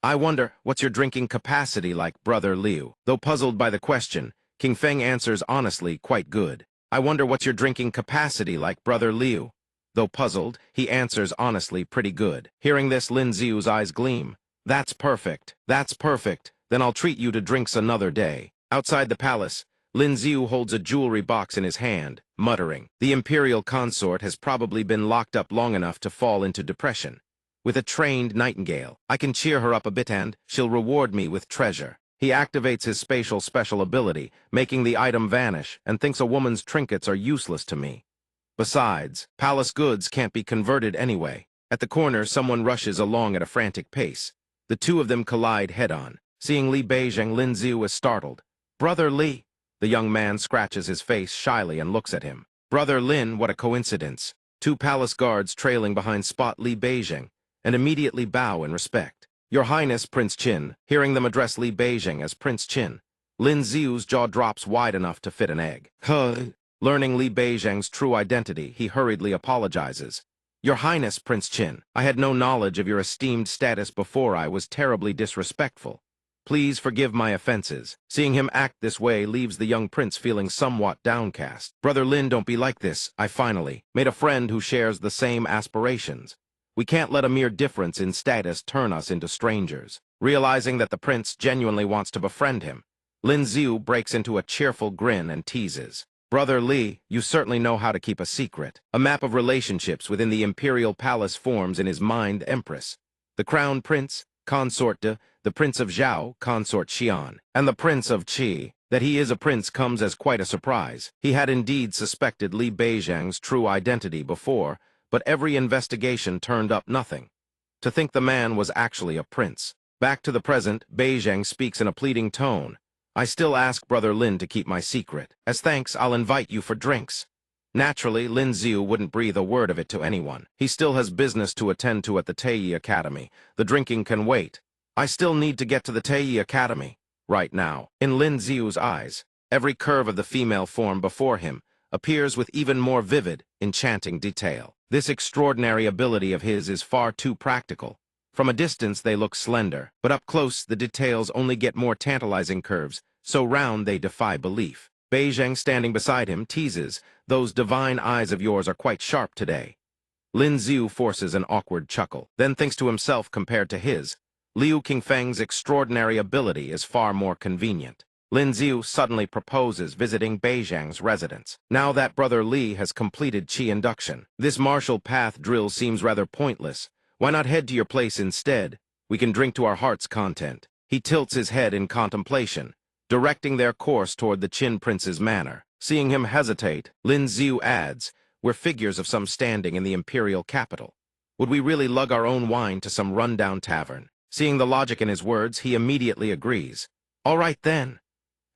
I wonder, what's your drinking capacity like, Brother Liu? Though puzzled by the question, King Feng answers honestly, quite good. I wonder what's your drinking capacity like, Brother Liu? Though puzzled, he answers honestly, pretty good. Hearing this, Lin Xiu's eyes gleam. That's perfect. That's perfect. Then I'll treat you to drinks another day. Outside the palace, Lin Xiu holds a jewelry box in his hand, muttering. The imperial consort has probably been locked up long enough to fall into depression. With a trained nightingale, I can cheer her up a bit and she'll reward me with treasure. He activates his spatial special ability, making the item vanish, and thinks a woman's trinkets are useless to me. Besides, palace goods can't be converted anyway. At the corner, someone rushes along at a frantic pace. The two of them collide head-on. Seeing Li Beijing, Lin Xiu is startled. Brother Li. The young man scratches his face shyly and looks at him. Brother Lin, what a coincidence. Two palace guards trailing behind spot Li Beijing, and immediately bow in respect. Your Highness, Prince Qin. Hearing them address Li Beijing as Prince Qin, Lin Xiu's jaw drops wide enough to fit an egg. Learning Li Beijing's true identity, he hurriedly apologizes. Your Highness, Prince Qin, I had no knowledge of your esteemed status before. I was terribly disrespectful. Please forgive my offenses. Seeing him act this way leaves the young prince feeling somewhat downcast. Brother Lin, don't be like this. I finally made a friend who shares the same aspirations. We can't let a mere difference in status turn us into strangers. Realizing that the prince genuinely wants to befriend him, Lin Xiu breaks into a cheerful grin and teases. Brother Li, you certainly know how to keep a secret. A map of relationships within the imperial palace forms in his mind Empress. The crown prince, consort De, the prince of Zhao, consort Xian, and the prince of Qi. That he is a prince comes as quite a surprise. He had indeed suspected Li Beijing's true identity before, but every investigation turned up nothing. To think the man was actually a prince. Back to the present, Beijing speaks in a pleading tone. I still ask Brother Lin to keep my secret. As thanks, I'll invite you for drinks. Naturally, Lin Xiu wouldn't breathe a word of it to anyone. He still has business to attend to at the Taiyi Academy. The drinking can wait. I still need to get to the Taiyi Academy. Right now. In Lin Xiu's eyes, every curve of the female form before him appears with even more vivid, enchanting detail. This extraordinary ability of his is far too practical. From a distance they look slender, but up close the details only get more tantalizing curves, so round they defy belief. Beijing, standing beside him, teases, those divine eyes of yours are quite sharp today. Lin Xiu forces an awkward chuckle, then thinks to himself compared to his, Liu Qingfeng's extraordinary ability is far more convenient. Lin Xiu suddenly proposes visiting Beijing's residence. Now that Brother Li has completed Qi induction, this martial path drill seems rather pointless. Why not head to your place instead? We can drink to our heart's content. He tilts his head in contemplation, directing their course toward the Qin Prince's manor. Seeing him hesitate, Lin Xiu adds, we're figures of some standing in the imperial capital. Would we really lug our own wine to some rundown tavern? Seeing the logic in his words, he immediately agrees. All right then.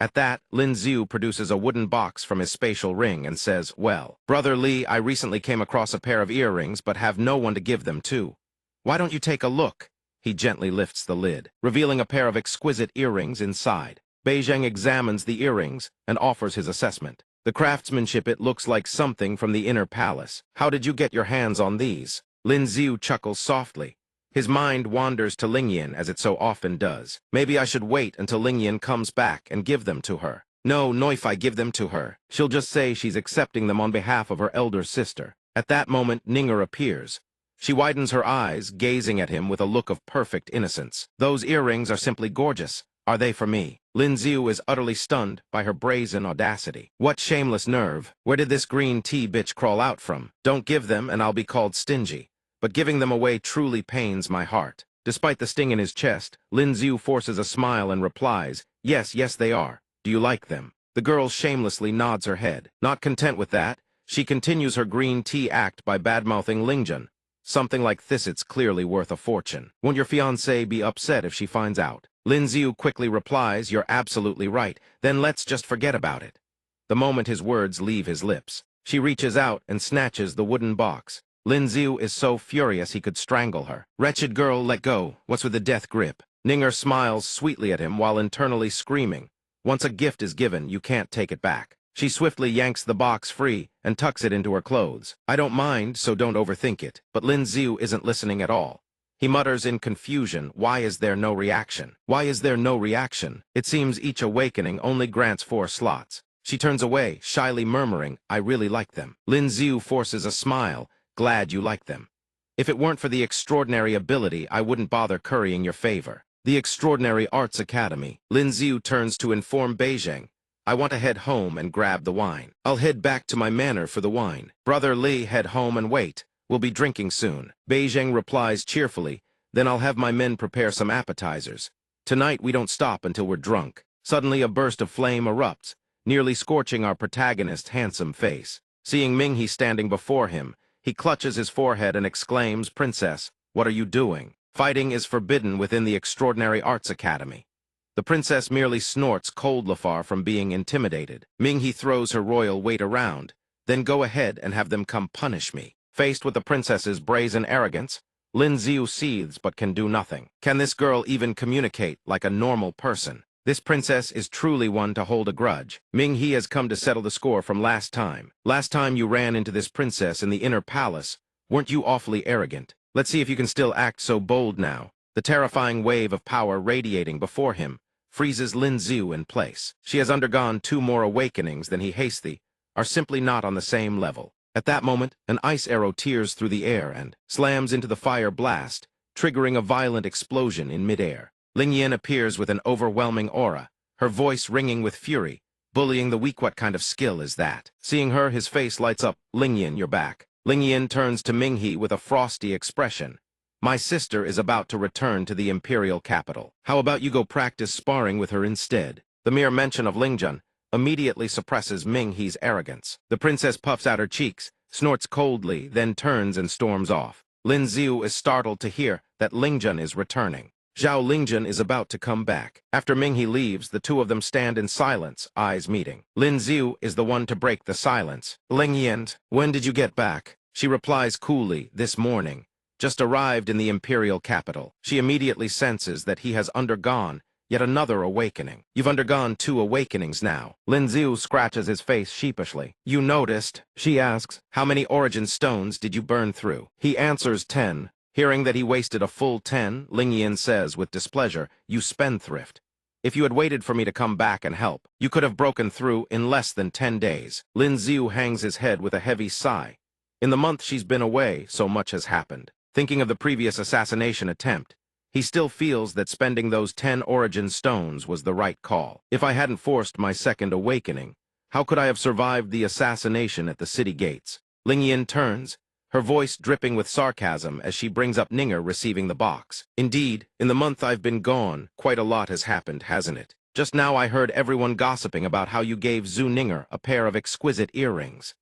At that, Lin Xiu produces a wooden box from his spatial ring and says, well, Brother Li, I recently came across a pair of earrings but have no one to give them to. Why don't you take a look? He gently lifts the lid, revealing a pair of exquisite earrings inside. Beijing examines the earrings and offers his assessment. The craftsmanship, it looks like something from the inner palace. How did you get your hands on these? Lin Xiu chuckles softly. His mind wanders to Lingyan as it so often does. Maybe I should wait until Lingyan comes back and give them to her. No, if I give them to her, she'll just say she's accepting them on behalf of her elder sister. At that moment, Ninger appears. She widens her eyes, gazing at him with a look of perfect innocence. Those earrings are simply gorgeous. Are they for me? Lin Xiu is utterly stunned by her brazen audacity. What shameless nerve? Where did this green tea bitch crawl out from? Don't give them and I'll be called stingy. But giving them away truly pains my heart. Despite the sting in his chest, Lin Xiu forces a smile and replies, yes, they are. Do you like them? The girl shamelessly nods her head. Not content with that, she continues her green tea act by badmouthing Lingjun. Something like this, it's clearly worth a fortune. Won't your fiancée be upset if she finds out? Lin Xiu quickly replies, you're absolutely right. Then let's just forget about it. The moment his words leave his lips, she reaches out and snatches the wooden box. Lin Xiu is so furious he could strangle her. Wretched girl, let go. What's with the death grip? Ninger smiles sweetly at him while internally screaming. Once a gift is given, you can't take it back. She swiftly yanks the box free and tucks it into her clothes. I don't mind, so don't overthink it. But Lin Xiu isn't listening at all. He mutters in confusion, why is there no reaction? Why is there no reaction? It seems each awakening only grants 4 slots. She turns away, shyly murmuring, I really like them. Lin Xiu forces a smile. Glad you like them. If it weren't for the extraordinary ability, I wouldn't bother currying your favor. The Extraordinary Arts Academy. Lin Xiu turns to inform Beijing. I want to head home and grab the wine. I'll head back to my manor for the wine. Brother Li, head home and wait. We'll be drinking soon. Beijing replies cheerfully. Then I'll have my men prepare some appetizers. Tonight we don't stop until we're drunk. Suddenly a burst of flame erupts, nearly scorching our protagonist's handsome face. Seeing Minghe standing before him, he clutches his forehead and exclaims, Princess, what are you doing? Fighting is forbidden within the Extraordinary Arts Academy. The princess merely snorts, cold far from being intimidated. Minghe throws her royal weight around. Then go ahead and have them come punish me. Faced with the princess's brazen arrogance, Lin Xiu seethes but can do nothing. Can this girl even communicate like a normal person? This princess is truly one to hold a grudge. Minghe has come to settle the score from last time. Last time you ran into this princess in the inner palace, weren't you awfully arrogant? Let's see if you can still act so bold now. The terrifying wave of power radiating before him freezes Lin Xiu in place. She has undergone 2 more awakenings than he hasty, are simply not on the same level. At that moment, an ice arrow tears through the air and slams into the fire blast, triggering a violent explosion in midair. Lingyan appears with an overwhelming aura, her voice ringing with fury, bullying the weak. What kind of skill is that? Seeing her, his face lights up. Lingyan, you're back. Lingyan turns to Minghe with a frosty expression. My sister is about to return to the imperial capital. How about you go practice sparring with her instead? The mere mention of Lingjun immediately suppresses Minghe's arrogance. The princess puffs out her cheeks, snorts coldly, then turns and storms off. Lin Xiu is startled to hear that Lingjun is returning. Zhao Lingjun is about to come back. After Minghe leaves, the 2 of them stand in silence, eyes meeting. Lin Xiu is the one to break the silence. Lingyan, when did you get back? She replies coolly, this morning. Just arrived in the imperial capital. She immediately senses that he has undergone yet another awakening. You've undergone 2 awakenings now. Lin Xiu scratches his face sheepishly. You noticed? She asks, how many origin stones did you burn through? He answers 10. Hearing that he wasted a full 10, Lingyan says with displeasure, you spendthrift. If you had waited for me to come back and help, you could have broken through in less than 10 days. Lin Xiu hangs his head with a heavy sigh. In the month she's been away, so much has happened. Thinking of the previous assassination attempt, he still feels that spending those 10 origin stones was the right call. If I hadn't forced my second awakening, how could I have survived the assassination at the city gates? Lingyan turns, her voice dripping with sarcasm as she brings up Ninger receiving the box. Indeed, in the month I've been gone, quite a lot has happened, hasn't it? Just now I heard everyone gossiping about how you gave Zhu Ninger a pair of exquisite earrings.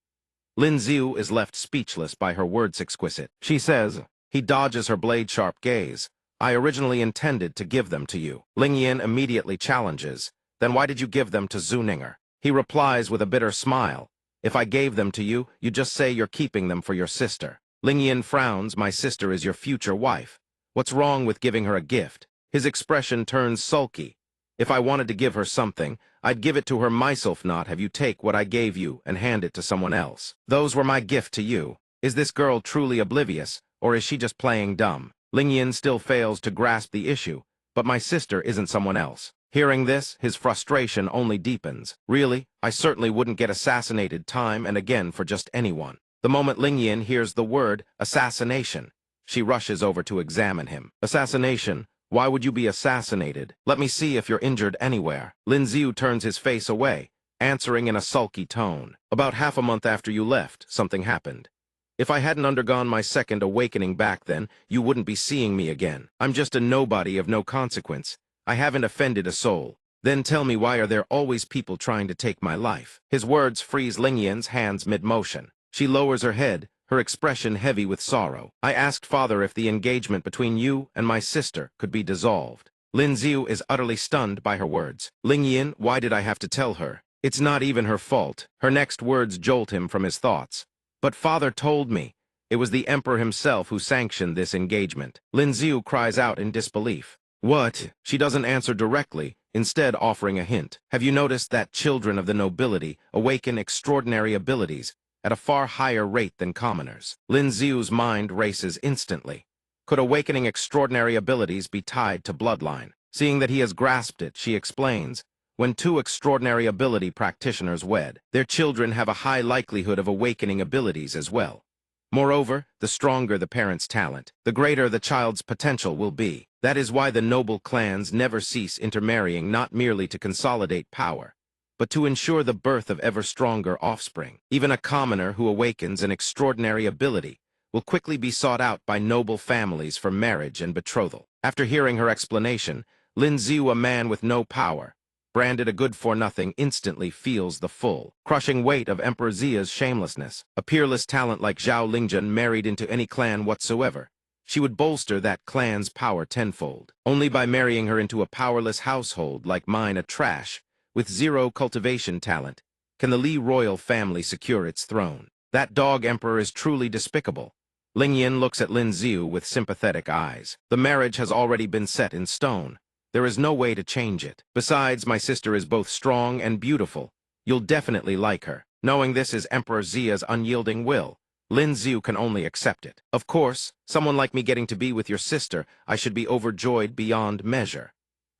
Lin Xiu is left speechless by her words exquisite. She says, he dodges her blade-sharp gaze. I originally intended to give them to you. Lingyan immediately challenges, then why did you give them to Zhu Ninger? He replies with a bitter smile, if I gave them to you, you just say you're keeping them for your sister. Lingyan frowns, my sister is your future wife. What's wrong with giving her a gift? His expression turns sulky. If I wanted to give her something, I'd give it to her myself, not have you take what I gave you and hand it to someone else. Those were my gift to you. Is this girl truly oblivious, or is she just playing dumb? Ling Yin still fails to grasp the issue, but my sister isn't someone else. Hearing this, his frustration only deepens. Really, I certainly wouldn't get assassinated time and again for just anyone. The moment Ling Yin hears the word assassination, she rushes over to examine him. Assassination? Why would you be assassinated? Let me see if you're injured anywhere. Lin Xiu turns his face away, answering in a sulky tone. About half a month after you left, something happened. If I hadn't undergone my second awakening back then, you wouldn't be seeing me again. I'm just a nobody of no consequence. I haven't offended a soul. Then tell me, why are there always people trying to take my life? His words freeze Ling Yin's hands mid-motion. She lowers her head, her expression heavy with sorrow. I asked Father if the engagement between you and my sister could be dissolved. Lin Xiu is utterly stunned by her words. Ling Yin, why did I have to tell her? It's not even her fault. Her next words jolt him from his thoughts. But Father told me. It was the Emperor himself who sanctioned this engagement. Lin Xiu cries out in disbelief. What? She doesn't answer directly, instead offering a hint. Have you noticed that children of the nobility awaken extraordinary abilities at a far higher rate than commoners? Lin Xiu's mind races instantly. Could awakening extraordinary abilities be tied to bloodline? Seeing that he has grasped it, she explains. When two extraordinary ability practitioners wed, their children have a high likelihood of awakening abilities as well. Moreover, the stronger the parent's talent, the greater the child's potential will be. That is why the noble clans never cease intermarrying, not merely to consolidate power, but to ensure the birth of ever stronger offspring. Even a commoner who awakens an extraordinary ability will quickly be sought out by noble families for marriage and betrothal. After hearing her explanation, Lin Xiu, a man with no power, branded a good-for-nothing, instantly feels the full, crushing weight of Emperor Zia's shamelessness. A peerless talent like Zhao Lingjun married into any clan whatsoever, she would bolster that clan's power tenfold. Only by marrying her into a powerless household like mine, a trash, with zero cultivation talent, can the Li royal family secure its throne. That dog emperor is truly despicable. Ling Yin looks at Lin Xiu with sympathetic eyes. The marriage has already been set in stone. There is no way to change it. Besides, my sister is both strong and beautiful. You'll definitely like her. Knowing this is Emperor Zia's unyielding will, Lin Xiu can only accept it. Of course, someone like me getting to be with your sister, I should be overjoyed beyond measure.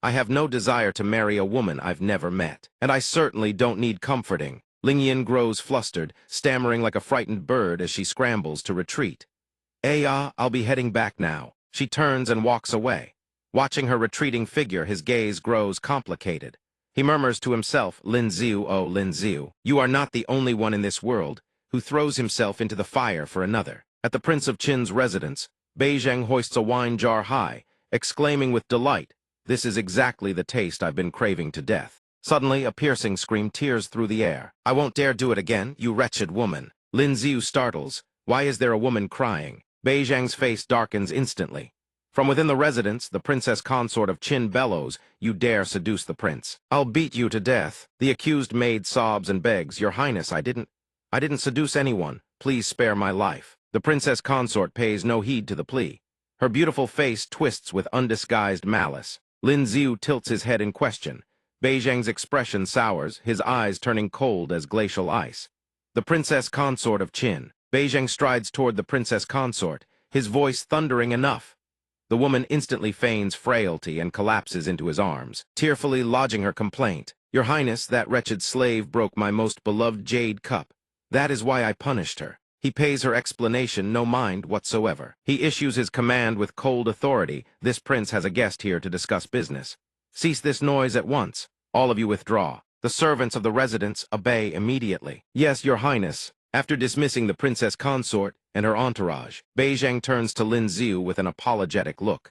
I have no desire to marry a woman I've never met. And I certainly don't need comforting. Ling Yin grows flustered, stammering like a frightened bird as she scrambles to retreat. I'll be heading back now. She turns and walks away. Watching her retreating figure, his gaze grows complicated. He murmurs to himself, Lin Xiu, oh Lin Xiu, you are not the only one in this world who throws himself into the fire for another. At the Prince of Qin's residence, Beizheng hoists a wine jar high, exclaiming with delight, this is exactly the taste I've been craving to death. Suddenly, a piercing scream tears through the air. I won't dare do it again, you wretched woman. Lin Xiu startles. Why is there a woman crying? Beizheng's face darkens instantly. From within the residence, the princess consort of Qin bellows, you dare seduce the prince. I'll beat you to death. The accused maid sobs and begs, Your Highness, I didn't seduce anyone. Please spare my life. The princess consort pays no heed to the plea. Her beautiful face twists with undisguised malice. Lin Xiu tilts his head in question. Beizheng's expression sours, his eyes turning cold as glacial ice. The princess consort of Qin. Beizheng strides toward the princess consort, his voice thundering enough. The woman instantly feigns frailty and collapses into his arms, tearfully lodging her complaint. Your Highness, that wretched slave broke my most beloved jade cup. That is why I punished her. He pays her explanation no mind whatsoever. He issues his command with cold authority. This prince has a guest here to discuss business. Cease this noise at once. All of you withdraw. The servants of the residence obey immediately. Yes, Your Highness. After dismissing the princess consort and her entourage, Beizheng turns to Lin Xiu with an apologetic look.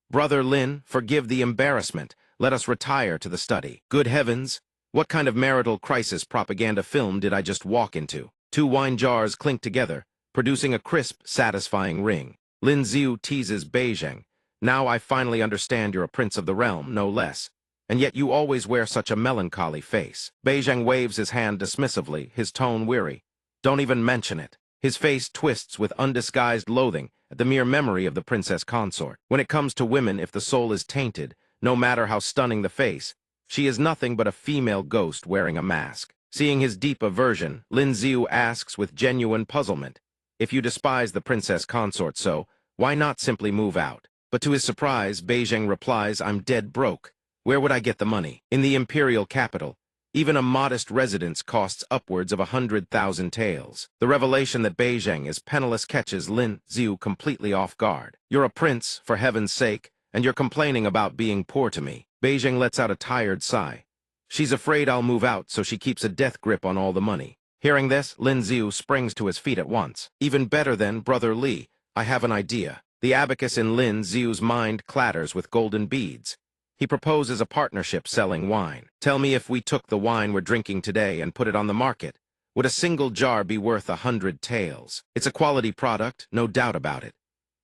Brother Lin, forgive the embarrassment. Let us retire to the study. Good heavens! What kind of marital crisis propaganda film did I just walk into? Two wine jars clink together, producing a crisp, satisfying ring. Lin Xiu teases Beizheng. Now I finally understand you're a prince of the realm, no less. And yet you always wear such a melancholy face. Beizheng waves his hand dismissively, his tone weary. Don't even mention it. His face twists with undisguised loathing at the mere memory of the princess consort. When it comes to women, if the soul is tainted, no matter how stunning the face, She is nothing but a female ghost wearing a mask. Seeing his deep aversion, Lin Xiu asks with genuine puzzlement, "If you despise the princess consort so, why not simply move out?" But to his surprise, Beijing replies, "I'm dead broke. Where would I get the money? In the imperial capital, even a modest residence costs upwards of 100,000 taels." The revelation that Beijing is penniless catches Lin Xiu completely off guard. "You're a prince, for heaven's sake, and you're complaining about being poor to me." Beijing lets out a tired sigh. She's afraid I'll move out, so she keeps a death grip on all the money. Hearing this, Lin Xiu springs to his feet at once. "Even better then, Brother Li, I have an idea." The abacus in Lin Xiu's mind clatters with golden beads. He proposes a partnership selling wine. "Tell me, if we took the wine we're drinking today and put it on the market, would a single jar be worth 100 taels? It's a quality product, no doubt about it.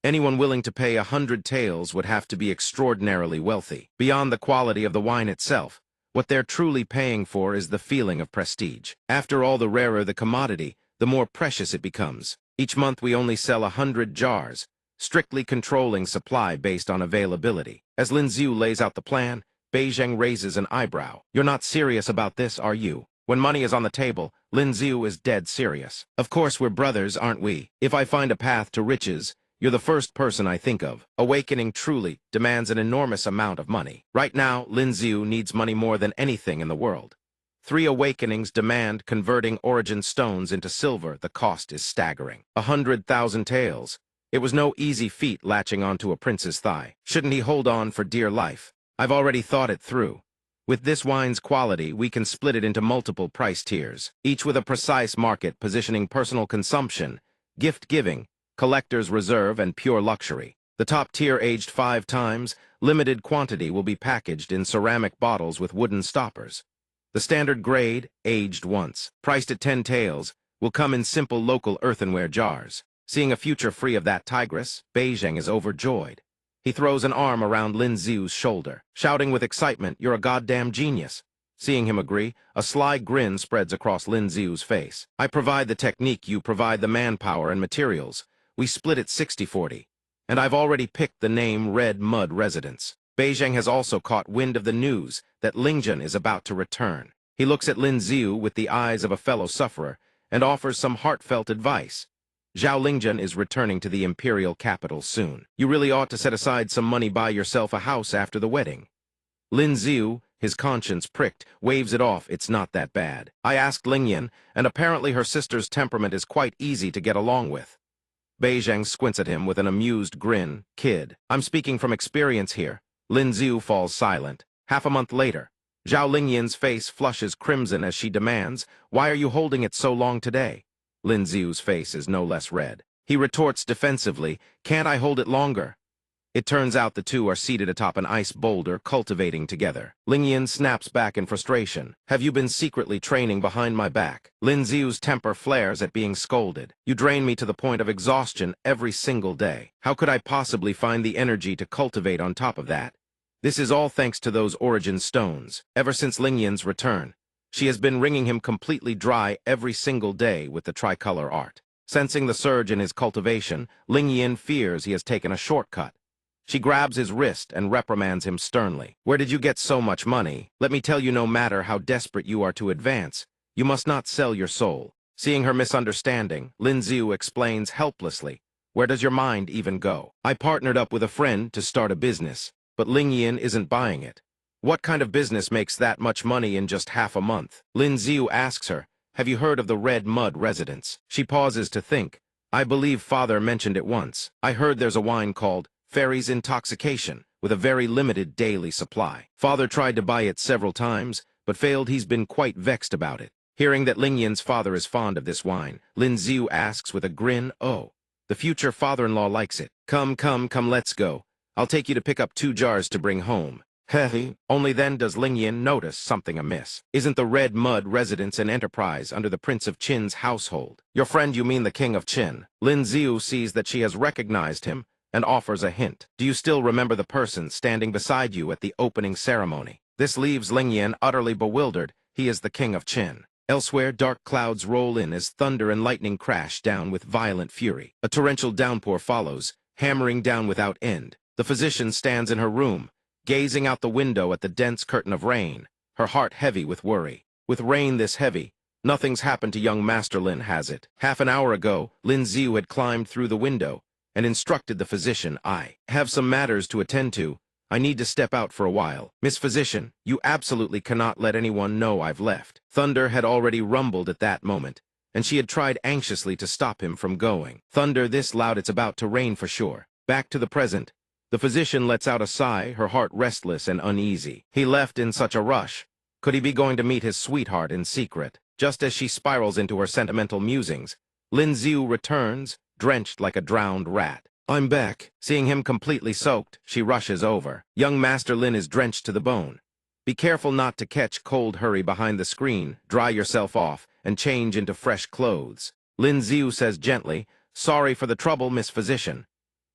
Anyone willing to pay 100 taels would have to be extraordinarily wealthy. Beyond the quality of the wine itself, what they're truly paying for is the feeling of prestige. After all, the rarer the commodity, the more precious it becomes. Each month we only sell 100 jars, strictly controlling supply based on availability." As Lin Xiu lays out the plan, Beijing raises an eyebrow. "You're not serious about this, are you?" When money is on the table, Lin Xiu is dead serious. "Of course we're brothers, aren't we? If I find a path to riches, you're the first person I think of. Awakening truly demands an enormous amount of money. Right now, Lin Xiu needs money more than anything in the world. 3 awakenings demand converting origin stones into silver. The cost is staggering. 100,000 taels. It was no easy feat latching onto a prince's thigh. Shouldn't he hold on for dear life? I've already thought it through. With this wine's quality, we can split it into multiple price tiers, each with a precise market positioning: personal consumption, gift-giving, collector's reserve, and pure luxury. The top tier, aged 5 times, limited quantity, will be packaged in ceramic bottles with wooden stoppers. The standard grade, aged once, priced at 10 taels, will come in simple local earthenware jars. Seeing a future free of that tigress, Beijing is overjoyed. He throws an arm around Lin Xiu's shoulder, shouting with excitement, "You're a goddamn genius." Seeing him agree, a sly grin spreads across Lin Xiu's face. "I provide the technique, you provide the manpower and materials. We split it 60-40. And I've already picked the name Red Mud Residence." Beijing has also caught wind of the news that Lingjun is about to return. He looks at Lin Xiu with the eyes of a fellow sufferer and offers some heartfelt advice. "Zhao Lingjun is returning to the imperial capital soon. You really ought to set aside some money, buy yourself a house after the wedding." Lin Xiu, his conscience pricked, waves it off. "It's not that bad. I asked Lingyan, and apparently her sister's temperament is quite easy to get along with." Beijing squints at him with an amused grin. "Kid, I'm speaking from experience here." Lin Xiu falls silent. Half a month later, Zhao Lingyan's face flushes crimson as she demands, "Why are you holding it so long today?" Lin Xiu's face is no less red. He retorts defensively, "Can't I hold it longer?" It turns out the two are seated atop an ice boulder, cultivating together. Lingyan snaps back in frustration. "Have you been secretly training behind my back?" Lin Xiu's temper flares at being scolded. "You drain me to the point of exhaustion every single day. How could I possibly find the energy to cultivate on top of that? This is all thanks to those origin stones. Ever since Lingyan's return, she has been wringing him completely dry every single day with the tricolor art." Sensing the surge in his cultivation, Lingyan fears he has taken a shortcut. She grabs his wrist and reprimands him sternly. "Where did you get so much money? Let me tell you, no matter how desperate you are to advance, you must not sell your soul." Seeing her misunderstanding, Lin Xiu explains helplessly, "Where does your mind even go? I partnered up with a friend to start a business, but Lingyan isn't buying it." "What kind of business makes that much money in just half a month?" Lin Xiu asks her, "Have you heard of the Red Mud Residence?" She pauses to think. "I believe father mentioned it once. I heard there's a wine called Fairy's Intoxication, with a very limited daily supply. Father tried to buy it several times, but failed. He's been quite vexed about it." Hearing that Lingyan's father is fond of this wine, Lin Xiu asks with a grin, "Oh, the future father-in-law likes it. Come, let's go. I'll take you to pick up 2 jars to bring home." Only then does Lingyan notice something amiss. "Isn't the Red Mud Residence an enterprise under the Prince of Qin's household?" "Your friend, you mean the King of Qin." Lin Xiu sees that she has recognized him and offers a hint. "Do you still remember the person standing beside you at the opening ceremony?" This leaves Lingyan utterly bewildered. He is the King of Qin. Elsewhere, dark clouds roll in as thunder and lightning crash down with violent fury. A torrential downpour follows, hammering down without end. The physician stands in her room, gazing out the window at the dense curtain of rain. her heart heavy with worry. With rain this heavy, nothing's happened to young Master Lin, has it? Half an hour ago, Lin Ziu had climbed through the window and instructed the physician, I have some matters to attend to. I need to step out for a while. Miss Physician, you absolutely cannot let anyone know I've left. Thunder had already rumbled at that moment, and she had tried anxiously to stop him from going. Thunder this loud it's about to rain for sure. Back to the present. The physician lets out a sigh, her heart restless and uneasy. He left in such a rush. Could he be going to meet his sweetheart in secret? Just as she spirals into her sentimental musings, Lin Ziu returns, drenched like a drowned rat. I'm back. Seeing him completely soaked, she rushes over. Young Master Lin is drenched to the bone. Be careful not to catch cold. Hurry behind the screen, dry yourself off, and change into fresh clothes. Lin Ziu says gently, sorry for the trouble, Miss Physician.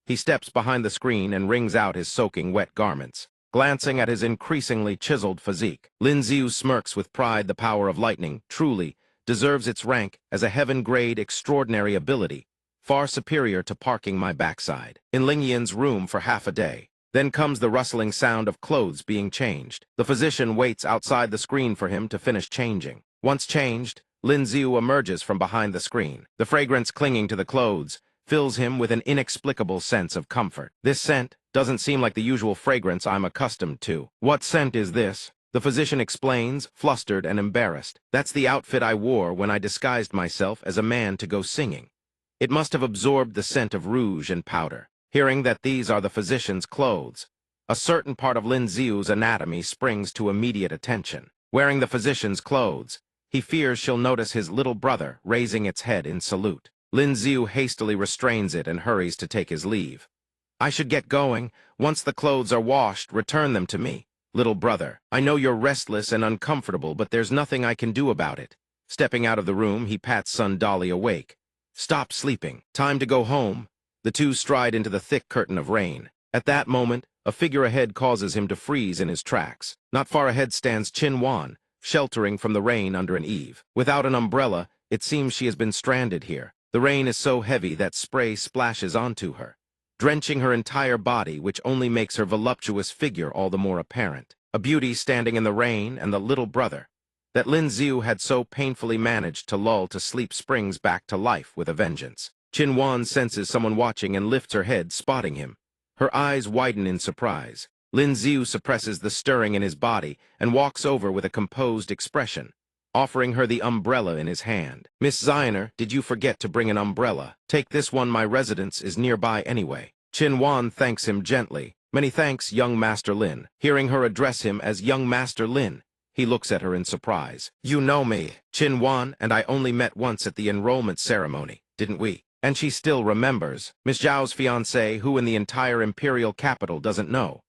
He steps behind the screen and wrings out his soaking wet garments. Glancing at his increasingly chiseled physique, Lin Ziu smirks with pride. The power of lightning, truly, deserves its rank as a heaven-grade extraordinary ability, far superior to parking my backside in Ling Yin's room for half a day. Then comes the rustling sound of clothes being changed. The physician waits outside the screen for him to finish changing. Once changed, Lin Ziu emerges from behind the screen. The fragrance clinging to the clothes fills him with an inexplicable sense of comfort. This scent doesn't seem like the usual fragrance I'm accustomed to. What scent is this? The physician explains, flustered and embarrassed. That's the outfit I wore when I disguised myself as a man to go singing. It must have absorbed the scent of rouge and powder. Hearing that these are the physician's clothes, a certain part of Lin Ziu's anatomy springs to immediate attention. Wearing the physician's clothes, he fears she'll notice his little brother raising its head in salute. Lin Ziu hastily restrains it and hurries to take his leave. I should get going. Once the clothes are washed, return them to me. Little brother, I know you're restless and uncomfortable, but there's nothing I can do about it. Stepping out of the room, he pats son Dolly awake. Stop sleeping. Time to go home. The two stride into the thick curtain of rain. At that moment, a figure ahead causes him to freeze in his tracks. Not far ahead stands Chin Wan, sheltering from the rain under an eave. Without an umbrella, it seems she has been stranded here. The rain is so heavy that spray splashes onto her, drenching her entire body, which only makes her voluptuous figure all the more apparent. A beauty standing in the rain, and the little brother that Lin Ziu had so painfully managed to lull to sleep springs back to life with a vengeance. Chin Wan senses someone watching and lifts her head, spotting him. Her eyes widen in surprise. Lin Ziu suppresses the stirring in his body and walks over with a composed expression, offering her the umbrella in his hand. Miss Zioner, did you forget to bring an umbrella? Take this one, my residence is nearby anyway. Chin Wan thanks him gently. Many thanks, young Master Lin. Hearing her address him as young Master Lin, he looks at her in surprise. You know me. Chin Wan and I only met once at the enrollment ceremony, didn't we? And she still remembers. Miss Zhao's fiancé, who in the entire imperial capital doesn't know.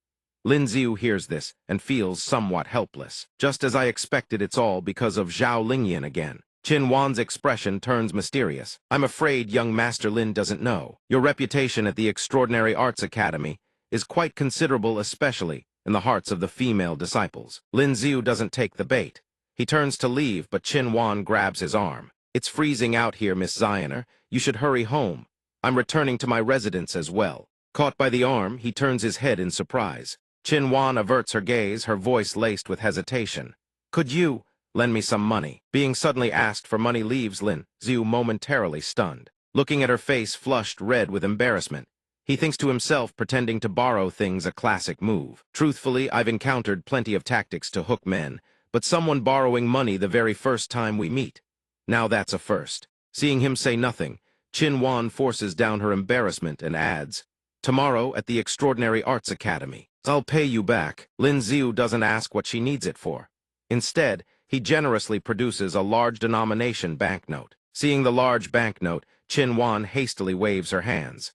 Lin Ziu hears this and feels somewhat helpless. Just as I expected, it's all because of Zhao Lingyan again. Chin Wan's expression turns mysterious. I'm afraid young Master Lin doesn't know. Your reputation at the Extraordinary Arts Academy is quite considerable, especially in the hearts of the female disciples. Lin Ziu doesn't take the bait. He turns to leave, but Chin Wan grabs his arm. It's freezing out here, Miss Zioner. You should hurry home. I'm returning to my residence as well. Caught by the arm, he turns his head in surprise. Chin Wan averts her gaze, her voice laced with hesitation. Could you lend me some money? Being suddenly asked for money leaves Lin Ziu momentarily stunned. Looking at her face flushed red with embarrassment, he thinks to himself, pretending to borrow things a classic move. Truthfully, I've encountered plenty of tactics to hook men, but someone borrowing money the very first time we meet. Now that's a first. Seeing him say nothing, Chin Wan forces down her embarrassment and adds, tomorrow at the Extraordinary Arts Academy. I'll pay you back. Lin Ziu doesn't ask what she needs it for. Instead, he generously produces a large denomination banknote. Seeing the large banknote, Chin Wan hastily waves her hands.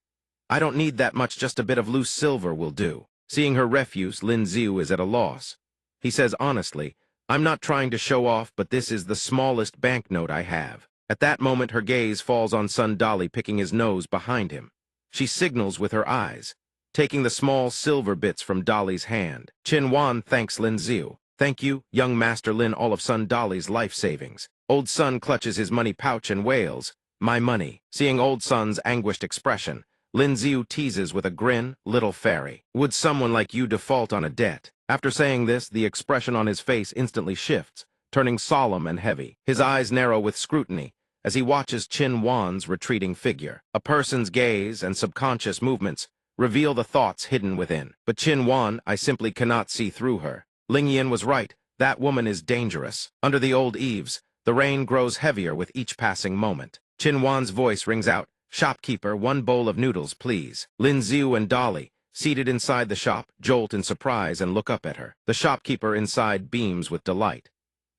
I don't need that much, just a bit of loose silver will do. Seeing her refuse, Lin Ziu is at a loss. He says honestly, I'm not trying to show off, but this is the smallest banknote I have. At that moment, her gaze falls on son Dolly picking his nose behind him. She signals with her eyes, taking the small silver bits from Dolly's hand. Chin Wan thanks Lin Ziu. Thank you, young Master Lin, all of son Dolly's life savings. Old son clutches his money pouch and wails, my money. Seeing old son's anguished expression, Lin Ziu teases with a grin, little fairy. Would someone like you default on a debt? After saying this, the expression on his face instantly shifts, turning solemn and heavy. His eyes narrow with scrutiny as he watches Qin Wan's retreating figure. A person's gaze and subconscious movements reveal the thoughts hidden within. But Qin Wan, I simply cannot see through her. Ling Yin was right. That woman is dangerous. Under the old eaves, the rain grows heavier with each passing moment. Qin Wan's voice rings out, "Shopkeeper, 1 bowl of noodles, please." Lin Ziu and Dolly, seated inside the shop, jolt in surprise and look up at her. The shopkeeper inside beams with delight.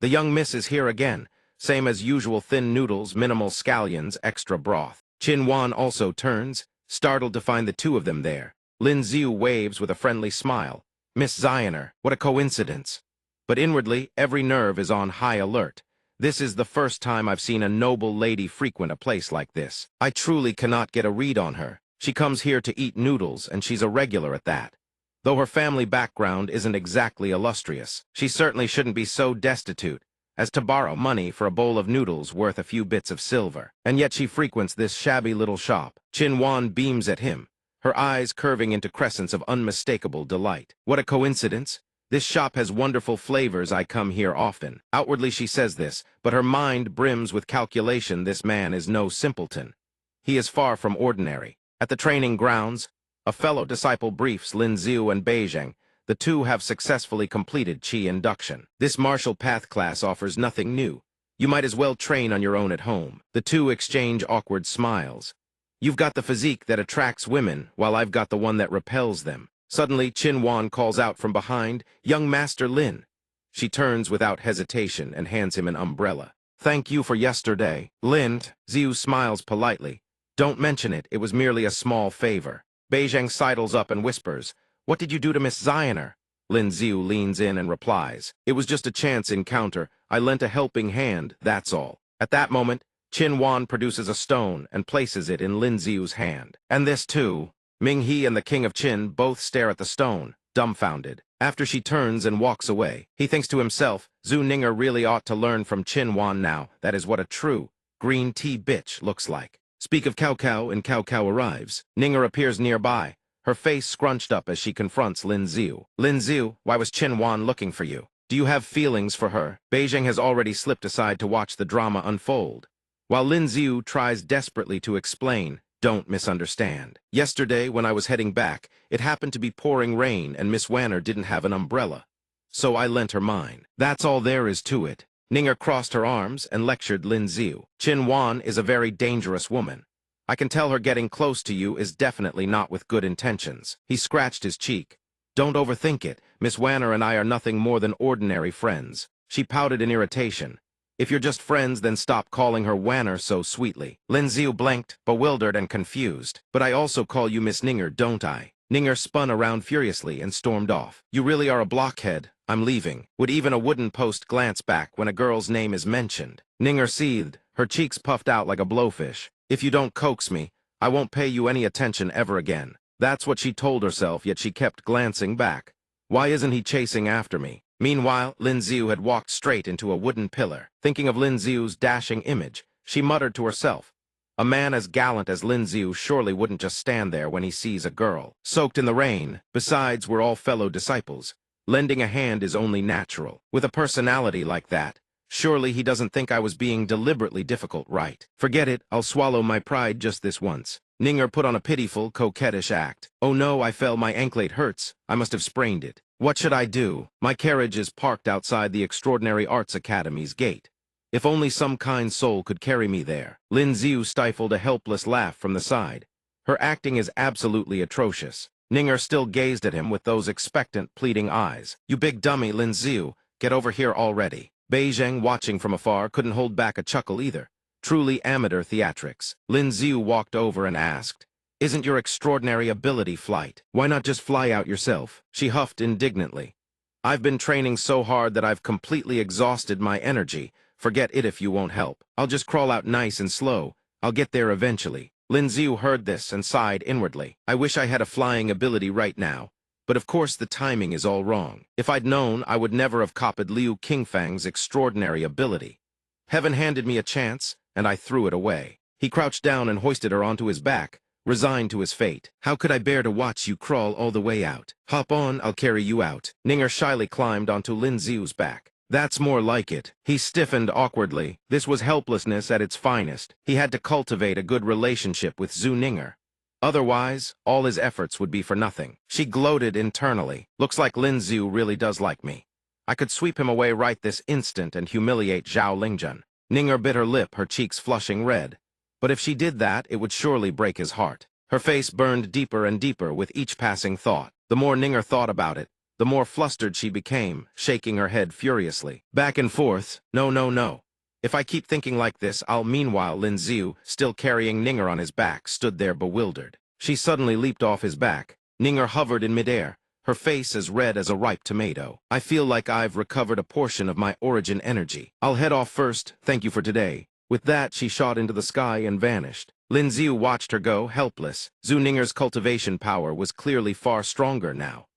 The young miss is here again, same as usual, thin noodles, minimal scallions, extra broth. Qin Wan also turns, startled to find the two of them there. Lin Ziu waves with a friendly smile. "Miss Zioner, what a coincidence." But inwardly, every nerve is on high alert. This is the first time I've seen a noble lady frequent a place like this. I truly cannot get a read on her. She comes here to eat noodles, and she's a regular at that. Though her family background isn't exactly illustrious, she certainly shouldn't be so destitute as to borrow money for a bowl of noodles worth a few bits of silver. And yet she frequents this shabby little shop. Qin Wan beams at him, her eyes curving into crescents of unmistakable delight. What a coincidence. This shop has wonderful flavors. I come here often. Outwardly she says this, but her mind brims with calculation. This man is no simpleton. He is far from ordinary. At the training grounds, a fellow disciple briefs Lin Ziu and Beijing. The two have successfully completed Qi induction. This martial path class offers nothing new. You might as well train on your own at home. The two exchange awkward smiles. You've got the physique that attracts women, while I've got the one that repels them. Suddenly, Qin Wan calls out from behind, "Young Master Lin." She turns without hesitation and hands him an umbrella. "Thank you for yesterday." Lin Ziu smiles politely. "Don't mention it. It was merely a small favor." Beijing sidles up and whispers, "What did you do to Miss Zioner?" Lin Ziu leans in and replies, "It was just a chance encounter. I lent a helping hand, that's all." At that moment, Qin Wan produces a stone and places it in Lin Ziu's hand. And this too. Ming He and the King of Qin both stare at the stone, dumbfounded. After she turns and walks away, he thinks to himself, Zhu Ninger really ought to learn from Qin Wan now. That is what a true green tea bitch looks like. Speak of Cao Cao, and Cao Cao arrives. Ninger appears nearby, her face scrunched up as she confronts Lin Ziu. "Lin Ziu, why was Qin Wan looking for you? Do you have feelings for her?" Beijing has already slipped aside to watch the drama unfold, while Lin Ziu tries desperately to explain. "Don't misunderstand. Yesterday, when I was heading back, it happened to be pouring rain and Miss Wanner didn't have an umbrella. So I lent her mine. That's all there is to it." Ninger crossed her arms and lectured Lin Ziu. "Qin Wan is a very dangerous woman. I can tell her getting close to you is definitely not with good intentions." He scratched his cheek. "Don't overthink it. Miss Wanner and I are nothing more than ordinary friends." She pouted in irritation. "If you're just friends, then stop calling her Wanner so sweetly." Lin Ziu blinked, bewildered and confused. "But I also call you Miss Ninger, don't I?" Ninger spun around furiously and stormed off. "You really are a blockhead. I'm leaving." Would even a wooden post glance back when a girl's name is mentioned? Ninger seethed, her cheeks puffed out like a blowfish. "If you don't coax me, I won't pay you any attention ever again." That's what she told herself, yet she kept glancing back. Why isn't he chasing after me? Meanwhile, Lin Ziu had walked straight into a wooden pillar. Thinking of Lin Ziu's dashing image, she muttered to herself, "A man as gallant as Lin Ziu surely wouldn't just stand there when he sees a girl soaked in the rain. Besides, we're all fellow disciples. Lending a hand is only natural. With a personality like that, surely he doesn't think I was being deliberately difficult, right? Forget it, I'll swallow my pride just this once." Ninger put on a pitiful, coquettish act. "Oh no, I fell, my anklet hurts. I must have sprained it. What should I do? My carriage is parked outside the Extraordinary Arts Academy's gate. If only some kind soul could carry me there." Lin Ziu stifled a helpless laugh from the side. Her acting is absolutely atrocious. Ninger still gazed at him with those expectant, pleading eyes. "You big dummy, Lin Ziu, get over here already." Beijing, watching from afar, couldn't hold back a chuckle either. Truly amateur theatrics. Lin Ziu walked over and asked, "Isn't your extraordinary ability flight? Why not just fly out yourself?" She huffed indignantly. "I've been training so hard that I've completely exhausted my energy. Forget it if you won't help. I'll just crawl out nice and slow. I'll get there eventually." Lin Ziu heard this and sighed inwardly. "I wish I had a flying ability right now. But of course the timing is all wrong. If I'd known, I would never have copied Liu Qingfang's extraordinary ability. Heaven handed me a chance, and I threw it away." He crouched down and hoisted her onto his back, resigned to his fate. How could I bear to watch you crawl all the way out? Hop on, I'll carry you out. Ninger shyly climbed onto Lin Xiu's back. That's more like it. He stiffened awkwardly. This was helplessness at its finest. He had to cultivate a good relationship with Zhu Ninger. Otherwise, all his efforts would be for nothing. She gloated internally. Looks like Lin Xiu really does like me. I could sweep him away right this instant and humiliate Zhao Lingjun. Ninger bit her lip, her cheeks flushing red. But if she did that, it would surely break his heart. Her face burned deeper and deeper with each passing thought. The more Ninger thought about it, the more flustered she became, shaking her head furiously. Back and forth, no, no, no. If I keep thinking like this, Meanwhile, Lin Xiu, still carrying Ninger on his back, stood there bewildered. She suddenly leaped off his back. Ninger hovered in midair, her face as red as a ripe tomato. I feel like I've recovered a portion of my origin energy. I'll head off first, thank you for today. With that, she shot into the sky and vanished. Lin Xiu watched her go, helpless. Zhu Ninger's cultivation power was clearly far stronger now.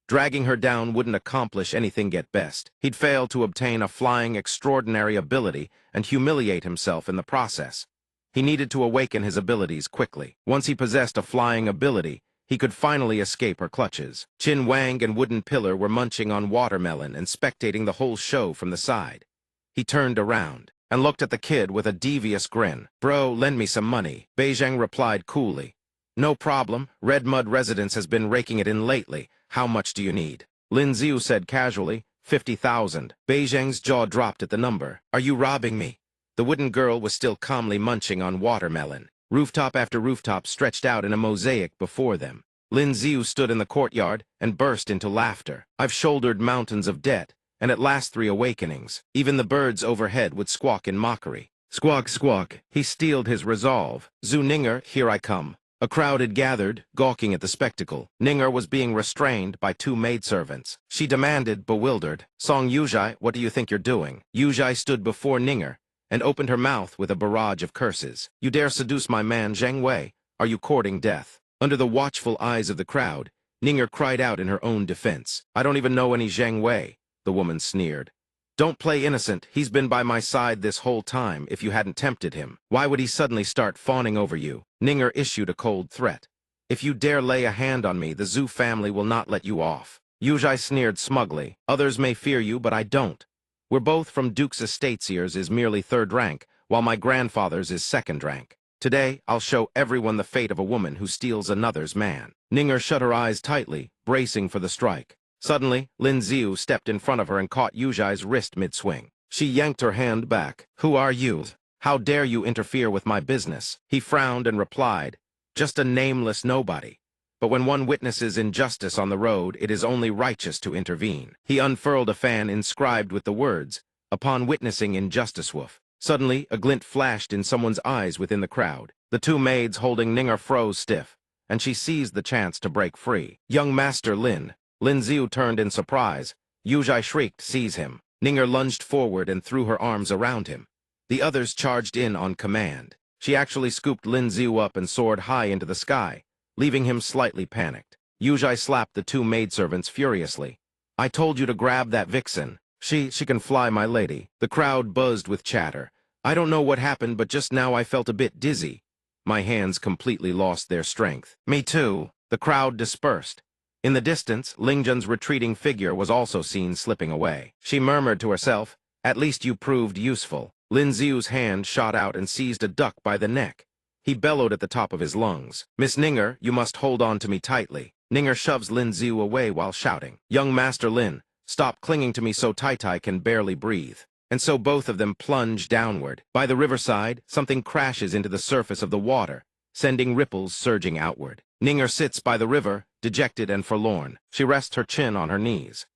Dragging her down wouldn't accomplish anything at best. He'd fail to obtain a flying extraordinary ability and humiliate himself in the process. He needed to awaken his abilities quickly. Once he possessed a flying ability, he could finally escape her clutches. Qin Wang and Wooden Pillar were munching on watermelon and spectating the whole show from the side. He turned around and looked at the kid with a devious grin. Bro, lend me some money. Beijing replied coolly. No problem. Red Mud Residence has been raking it in lately. How much do you need? Lin Xiu said casually, 50,000. Beijing's jaw dropped at the number. Are you robbing me? The wooden girl was still calmly munching on watermelon. Rooftop after rooftop stretched out in a mosaic before them. Lin Xiu stood in the courtyard and burst into laughter. I've shouldered mountains of debt, and at last 3 awakenings. Even the birds overhead would squawk in mockery. Squawk, squawk. He steeled his resolve. Zhu Ninger, here I come. A crowd had gathered, gawking at the spectacle. Ninger was being restrained by 2 maidservants. She demanded, bewildered, Song Yuzhai, what do you think you're doing? Yuzhai stood before Ninger and opened her mouth with a barrage of curses. You dare seduce my man Zheng Wei? Are you courting death? Under the watchful eyes of the crowd, Ninger cried out in her own defense. I don't even know any Zheng Wei, the woman sneered. Don't play innocent. He's been by my side this whole time if you hadn't tempted him. Why would he suddenly start fawning over you? Ninger issued a cold threat. If you dare lay a hand on me, the Zhu family will not let you off. Yuzhai sneered smugly. Others may fear you, but I don't. We're both from Duke's estates. Yours is merely 3rd rank, while my grandfather's is 2nd rank. Today, I'll show everyone the fate of a woman who steals another's man. Ninger shut her eyes tightly, bracing for the strike. Suddenly, Lin Xiu stepped in front of her and caught Yuzhai's wrist mid-swing. She yanked her hand back. Who are you? How dare you interfere with my business? He frowned and replied, just a nameless nobody. But when one witnesses injustice on the road, it is only righteous to intervene. He unfurled a fan inscribed with the words, upon witnessing injustice woof. Suddenly, a glint flashed in someone's eyes within the crowd. The 2 maids holding Ninger froze stiff, and she seized the chance to break free. Young Master Lin. Lin Xiu turned in surprise. Yuzhai shrieked, seize him. Ninger lunged forward and threw her arms around him. The others charged in on command. She actually scooped Lin Xiu up and soared high into the sky, leaving him slightly panicked. Yuzhai slapped the 2 maidservants furiously. I told you to grab that vixen. She can fly, my lady. The crowd buzzed with chatter. I don't know what happened, but just now I felt a bit dizzy. My hands completely lost their strength. Me too. The crowd dispersed. In the distance, Lingjun's retreating figure was also seen slipping away. She murmured to herself, at least you proved useful. Lin Xiu's hand shot out and seized a duck by the neck. He bellowed at the top of his lungs. Miss Ninger, you must hold on to me tightly. Ninger shoves Lin Xiu away while shouting, young Master Lin, stop clinging to me so tight I can barely breathe. And so both of them plunge downward. By the riverside, something crashes into the surface of the water, sending ripples surging outward. Ninger sits by the river, dejected and forlorn. She rests her chin on her knees.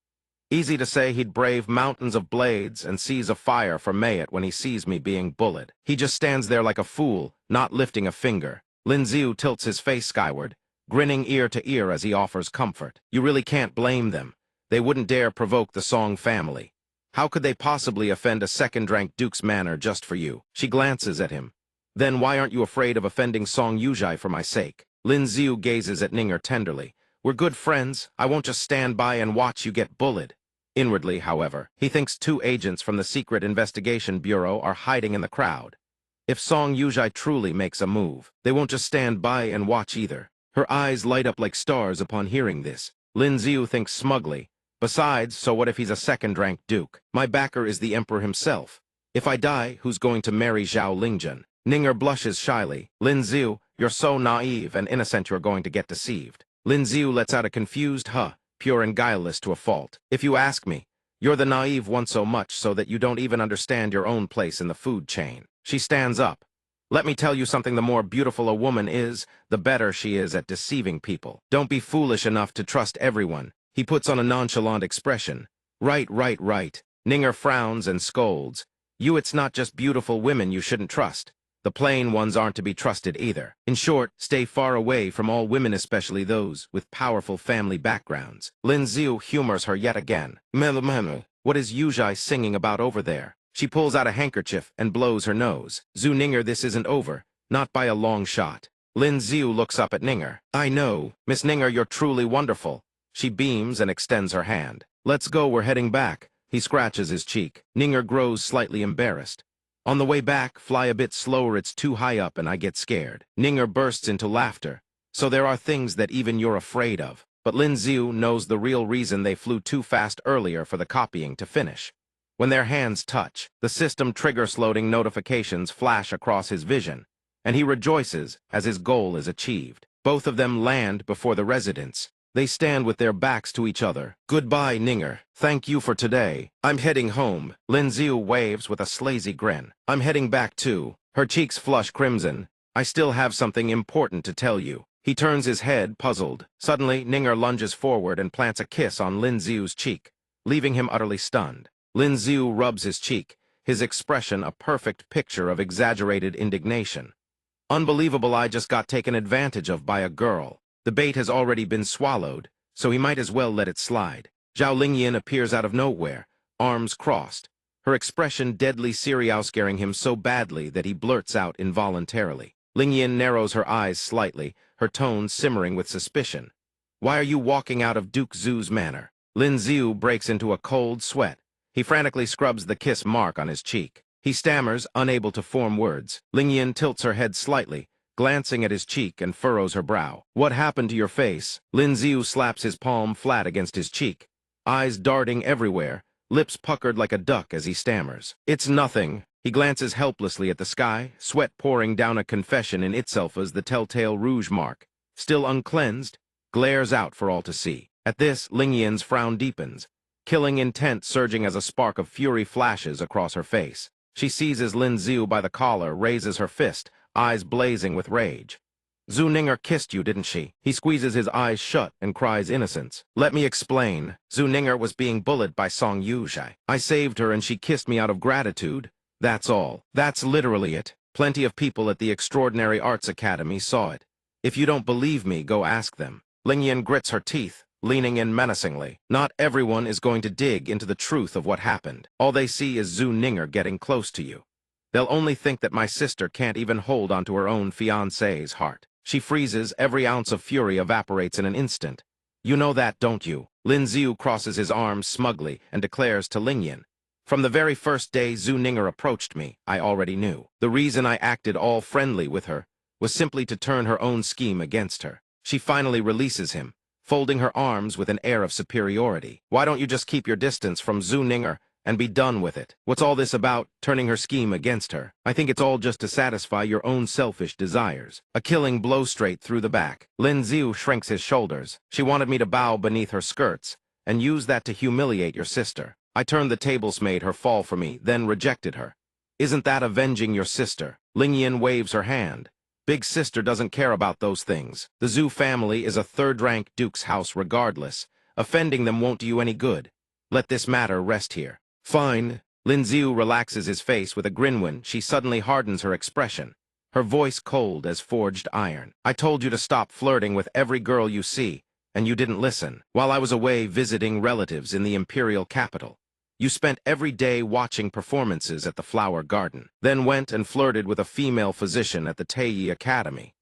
Easy to say he'd brave mountains of blades and seas of fire for Mayet when he sees me being bullied. He just stands there like a fool, not lifting a finger. Lin Xiu tilts his face skyward, grinning ear to ear as he offers comfort. You really can't blame them. They wouldn't dare provoke the Song family. How could they possibly offend a 2nd-rank Duke's manor just for you? She glances at him. Then why aren't you afraid of offending Song Yuzhai for my sake? Lin Xiu gazes at Ninger tenderly. We're good friends. I won't just stand by and watch you get bullied. Inwardly, however, he thinks 2 agents from the Secret Investigation Bureau are hiding in the crowd. If Song Yujai truly makes a move, they won't just stand by and watch either. Her eyes light up like stars upon hearing this. Lin Xiu thinks smugly. Besides, so what if he's a second-rank duke? My backer is the emperor himself. If I die, who's going to marry Zhao Lingjun? Ninger blushes shyly. Lin Xiu, you're so naive and innocent you're going to get deceived. Lin Xiu lets out a confused huh, pure and guileless to a fault. If you ask me, you're the naive one so much so that you don't even understand your own place in the food chain. She stands up. Let me tell you something, the more beautiful a woman is, the better she is at deceiving people. Don't be foolish enough to trust everyone. He puts on a nonchalant expression. Right. Ninger frowns and scolds. It's not just beautiful women you shouldn't trust. The plain ones aren't to be trusted either. In short, stay far away from all women, especially those with powerful family backgrounds. Lin Xiu humors her yet again. What is Yujai singing about over there? She pulls out a handkerchief and blows her nose. Zhu Ninger, this isn't over. Not by a long shot. Lin Xiu looks up at Ninger. I know. Miss Ninger, you're truly wonderful. She beams and extends her hand. Let's go, we're heading back. He scratches his cheek. Ninger grows slightly embarrassed. On the way back, fly a bit slower, it's too high up and I get scared. Ninger bursts into laughter. So there are things that even you're afraid of. But Lin Xiu knows the real reason they flew too fast earlier for the copying to finish. When their hands touch, the system trigger-loading notifications flash across his vision, and he rejoices as his goal is achieved. Both of them land before the residence. They stand with their backs to each other. Goodbye, Ninger. Thank you for today. I'm heading home. Lin Xiu waves with a slazy grin. I'm heading back too. Her cheeks flush crimson. I still have something important to tell you. He turns his head, puzzled. Suddenly, Ninger lunges forward and plants a kiss on Lin Xiu's cheek, leaving him utterly stunned. Lin Xiu rubs his cheek, his expression a perfect picture of exaggerated indignation. Unbelievable, I just got taken advantage of by a girl. The bait has already been swallowed, so he might as well let it slide. Zhao Lingyan appears out of nowhere, arms crossed, her expression deadly serious, scaring him so badly that he blurts out involuntarily. Lingyan narrows her eyes slightly, her tone simmering with suspicion. Why are you walking out of Duke Zhu's manor? Lin Xiu breaks into a cold sweat. He frantically scrubs the kiss mark on his cheek. He stammers, unable to form words. Lingyan tilts her head slightly, glancing at his cheek, and furrows her brow. What happened to your face? Lin Xiu slaps his palm flat against his cheek, eyes darting everywhere, lips puckered like a duck as he stammers. It's nothing. He glances helplessly at the sky, sweat pouring down, a confession in itself as the telltale rouge mark, still uncleansed, glares out for all to see. At this, Lingyan's frown deepens, killing intent surging as a spark of fury flashes across her face. She seizes Lin Xiu by the collar, raises her fist, eyes blazing with rage. Zhu Ninger kissed you, didn't she? He squeezes his eyes shut and cries innocence. Let me explain. Zhu Ninger was being bullied by Song Yujai. I saved her and she kissed me out of gratitude. That's all. That's literally it. Plenty of people at the Extraordinary Arts Academy saw it. If you don't believe me, go ask them. Lingyan grits her teeth, leaning in menacingly. Not everyone is going to dig into the truth of what happened. All they see is Zhu Ninger getting close to you. They'll only think that my sister can't even hold onto her own fiancé's heart. She freezes, every ounce of fury evaporates in an instant. You know that, don't you? Lin Xiu crosses his arms smugly and declares to Lingyan. From the very first day Zhu Ninger approached me, I already knew. The reason I acted all friendly with her was simply to turn her own scheme against her. She finally releases him, folding her arms with an air of superiority. Why don't you just keep your distance from Zhu Ninger and be done with it? What's all this about, turning her scheme against her? I think it's all just to satisfy your own selfish desires. A killing blow straight through the back. Lin Xiu shrinks his shoulders. She wanted me to bow beneath her skirts and use that to humiliate your sister. I turned the tables, made her fall for me, then rejected her. Isn't that avenging your sister? Lingyan waves her hand. Big sister doesn't care about those things. The Zhu family is a third-rank duke's house regardless. Offending them won't do you any good. Let this matter rest here. Fine. Lin Xiu relaxes his face with a grin when she suddenly hardens her expression, her voice cold as forged iron. I told you to stop flirting with every girl you see, and you didn't listen. While I was away visiting relatives in the imperial capital, you spent every day watching performances at the Flower Garden, then went and flirted with a female physician at the Taiyi Academy.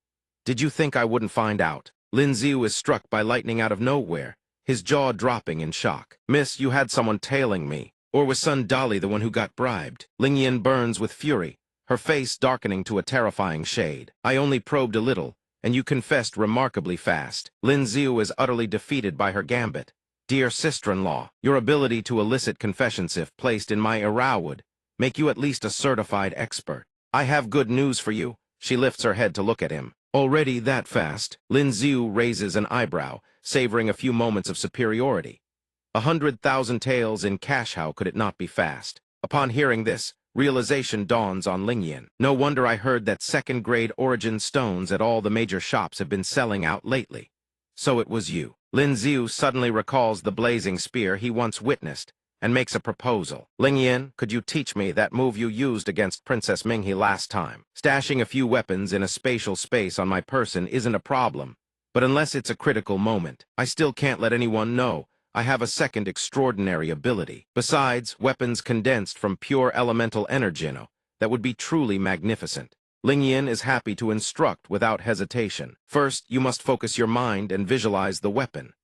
Did you think I wouldn't find out? Lin Xiu is struck by lightning out of nowhere, his jaw dropping in shock. Miss, you had someone tailing me. Or was Sun Dali the one who got bribed? Lingyan burns with fury, her face darkening to a terrifying shade. "I only probed a little, and you confessed remarkably fast." Lin Xiu is utterly defeated by her gambit. "Dear sister-in-law, your ability to elicit confessions if placed in my era would make you at least a certified expert. I have good news for you." She lifts her head to look at him. "Already that fast?" Lin Xiu raises an eyebrow, savoring a few moments of superiority. 100,000 taels in cash, how could it not be fast? Upon hearing this, realization dawns on Lingyan. "No wonder I heard that second-grade origin stones at all the major shops have been selling out lately. So it was you." Lin Xiu suddenly recalls the blazing spear he once witnessed and makes a proposal. "Lingyan, could you teach me that move you used against Princess Minghe last time? Stashing a few weapons in a spatial space on my person isn't a problem, but unless it's a critical moment, I still can't let anyone know I have a second extraordinary ability. Besides, weapons condensed from pure elemental energy that would be truly magnificent." Lingyan is happy to instruct without hesitation. "First, you must focus your mind and visualize the weapon.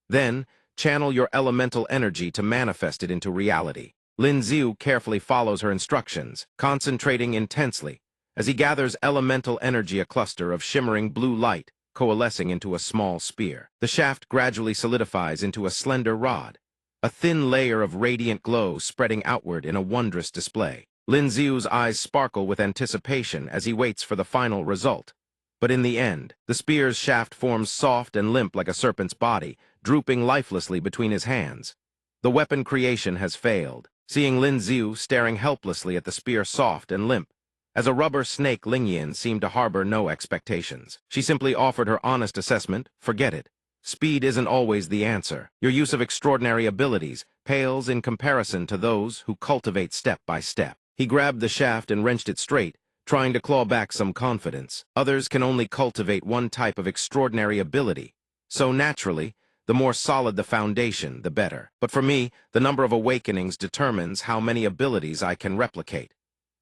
Then, channel your elemental energy to manifest it into reality." Lin Xiu carefully follows her instructions, concentrating intensely as he gathers elemental energy, a cluster of shimmering blue light coalescing into a small spear. The shaft gradually solidifies into a slender rod, a thin layer of radiant glow spreading outward in a wondrous display. Lin Xiu's eyes sparkle with anticipation as he waits for the final result. But in the end, the spear's shaft forms soft and limp like a serpent's body, drooping lifelessly between his hands. The weapon creation has failed. Seeing Lin Xiu staring helplessly at the spear soft and limp, as a rubber snake, Lingyan seemed to harbor no expectations. She simply offered her honest assessment. "Forget it. Speed isn't always the answer. Your use of extraordinary abilities pales in comparison to those who cultivate step by step." He grabbed the shaft and wrenched it straight, trying to claw back some confidence. "Others can only cultivate one type of extraordinary ability. So naturally, the more solid the foundation, the better. But for me, the number of awakenings determines how many abilities I can replicate.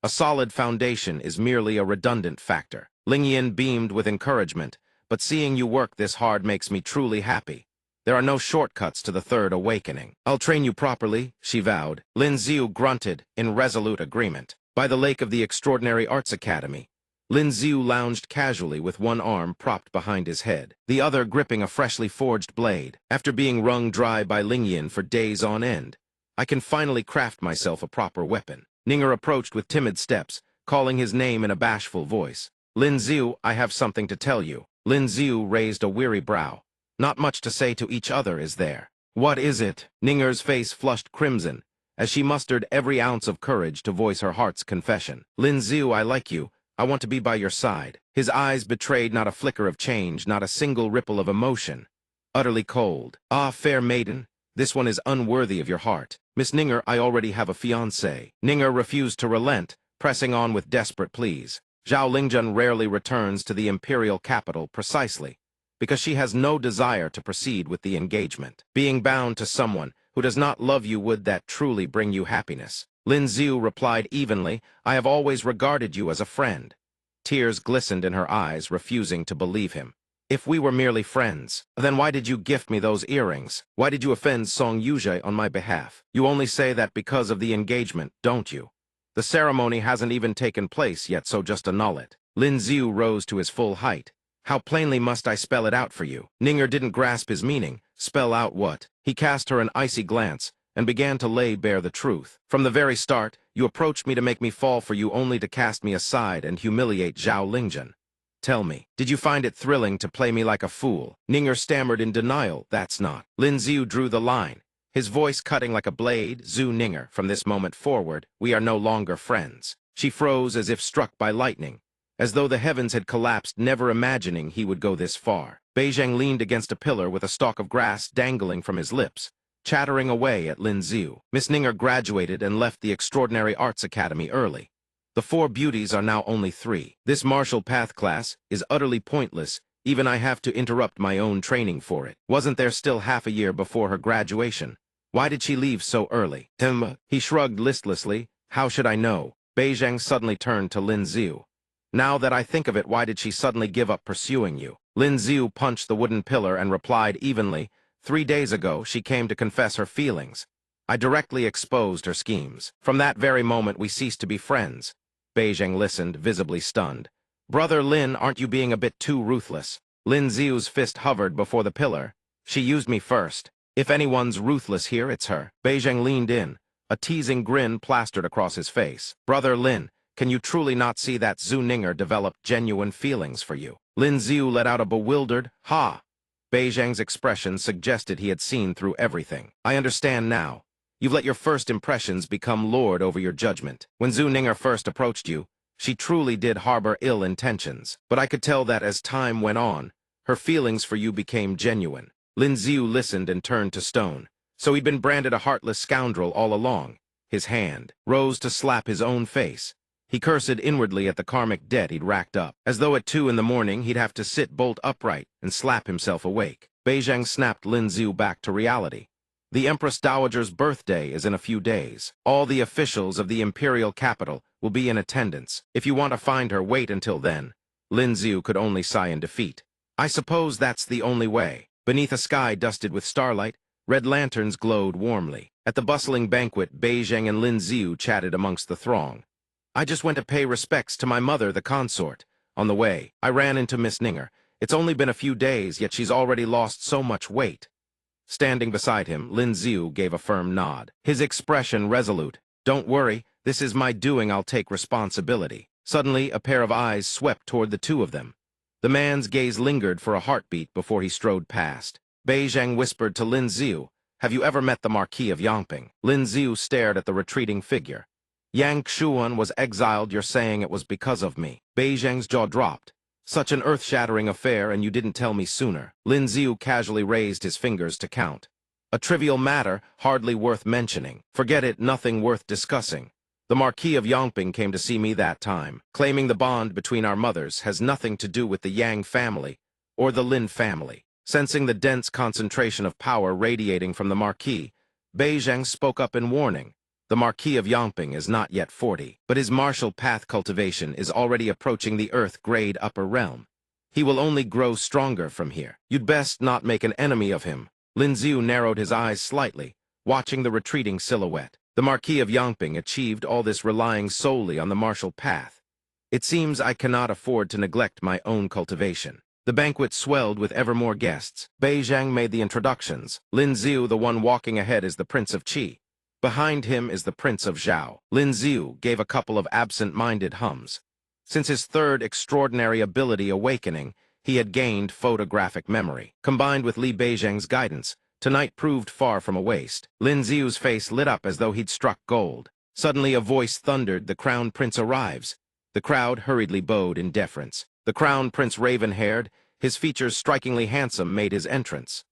A solid foundation is merely a redundant factor." Lingyan beamed with encouragement, "But seeing you work this hard makes me truly happy. There are no shortcuts to the third awakening." "I'll train you properly," she vowed. Lin Xiu grunted in resolute agreement. By the lake of the Extraordinary Arts Academy, Lin Xiu lounged casually with one arm propped behind his head, the other gripping a freshly forged blade. "After being wrung dry by Lingyan for days on end, I can finally craft myself a proper weapon." Ninger approached with timid steps, calling his name in a bashful voice. "Lin Xiu, I have something to tell you." Lin Xiu raised a weary brow. "Not much to say to each other, is there?" "What is it?" Ninger's face flushed crimson as she mustered every ounce of courage to voice her heart's confession. "Lin Xiu, I like you. I want to be by your side." His eyes betrayed not a flicker of change, not a single ripple of emotion. Utterly cold. "Ah, fair maiden, this one is unworthy of your heart." "Miss Ninger, I already have a fiancé." Ninger refused to relent, pressing on with desperate pleas. Zhao Lingjun rarely returns to the imperial capital precisely because she has no desire to proceed with the engagement. Being bound to someone who does not love you, would that truly bring you happiness? Lin Xiu replied evenly, "I have always regarded you as a friend." Tears glistened in her eyes, refusing to believe him. "If we were merely friends, then why did you gift me those earrings? Why did you offend Song Yuzhe on my behalf? You only say that because of the engagement, don't you? The ceremony hasn't even taken place yet, so just annul it." Lin Xiu rose to his full height. "How plainly must I spell it out for you?" Ninger didn't grasp his meaning. "Spell out what?" He cast her an icy glance and began to lay bare the truth. "From the very start, you approached me to make me fall for you, only to cast me aside and humiliate Zhao Lingjun. Tell me, did you find it thrilling to play me like a fool?" Ninger stammered in denial. "That's not." Lin Xiu drew the line, his voice cutting like a blade. "Zhu Ninger, from this moment forward, we are no longer friends." She froze as if struck by lightning, as though the heavens had collapsed, never imagining he would go this far. Beijing leaned against a pillar with a stalk of grass dangling from his lips, chattering away at Lin Xiu. Miss Ninger graduated and left the Extraordinary Arts Academy early. The four beauties are now only three. This martial path class is utterly pointless. Even I have to interrupt my own training for it. Wasn't there still half a year before her graduation? Why did she leave so early? He shrugged listlessly. "How should I know?" Beijing suddenly turned to Lin Xiu. "Now that I think of it, why did she suddenly give up pursuing you?" Lin Xiu punched the wooden pillar and replied evenly, 3 days ago, she came to confess her feelings. I directly exposed her schemes. From that very moment, we ceased to be friends. Beijing listened, visibly stunned. Brother Lin, aren't you being a bit too ruthless? Lin Xiu's fist hovered before the pillar. She used me first. If anyone's ruthless here, it's her. Beijing leaned in. A teasing grin plastered across his face. Brother Lin, can you truly not see that Zhu Ninger developed genuine feelings for you? Lin Xiu let out a bewildered, ha! Beijing's expression suggested he had seen through everything. I understand now. You've let your first impressions become lord over your judgment. When Zhu Ninger first approached you, she truly did harbor ill intentions. But I could tell that as time went on, her feelings for you became genuine. Lin Xiu listened and turned to stone. So he'd been branded a heartless scoundrel all along. His hand rose to slap his own face. He cursed inwardly at the karmic debt he'd racked up, as though at 2 in the morning he'd have to sit bolt upright and slap himself awake. Beijing snapped Lin Xiu back to reality. The Empress Dowager's birthday is in a few days. All the officials of the imperial capital will be in attendance. If you want to find her, wait until then. Lin Xiu could only sigh in defeat. I suppose that's the only way. Beneath a sky dusted with starlight, red lanterns glowed warmly. At the bustling banquet, Beijing and Lin Xiu chatted amongst the throng. I just went to pay respects to my mother, the consort. On the way, I ran into Miss Ninger. It's only been a few days, yet she's already lost so much weight. Standing beside him, Lin Xiu gave a firm nod. His expression resolute. Don't worry, this is my doing, I'll take responsibility. Suddenly, a pair of eyes swept toward the two of them. The man's gaze lingered for a heartbeat before he strode past. Beijing whispered to Lin Xiu, have you ever met the Marquis of Yangping? Lin Xiu stared at the retreating figure. Yang Xuan was exiled, you're saying it was because of me. Beijing's jaw dropped. Such an earth-shattering affair, and you didn't tell me sooner. Lin Xiu casually raised his fingers to count. A trivial matter, hardly worth mentioning. Forget it, nothing worth discussing. The Marquis of Yangping came to see me that time, claiming the bond between our mothers has nothing to do with the Yang family or the Lin family. Sensing the dense concentration of power radiating from the Marquis, Beijing spoke up in warning. The Marquis of Yangping is not yet 40, but his martial path cultivation is already approaching the Earth-grade upper realm. He will only grow stronger from here. You'd best not make an enemy of him. Lin Xiu narrowed his eyes slightly, watching the retreating silhouette. The Marquis of Yangping achieved all this relying solely on the martial path. It seems I cannot afford to neglect my own cultivation. The banquet swelled with ever more guests. Beijing made the introductions. Lin Xiu, the one walking ahead, is the Prince of Qi. Behind him is the Prince of Zhao. Lin Xiu gave a couple of absent-minded hums. Since his third extraordinary ability awakening, he had gained photographic memory. Combined with Li Beijing's guidance, tonight proved far from a waste. Lin Xiu's face lit up as though he'd struck gold. Suddenly a voice thundered, the Crown Prince arrives. The crowd hurriedly bowed in deference. The Crown Prince, raven-haired, his features strikingly handsome, made his entrance.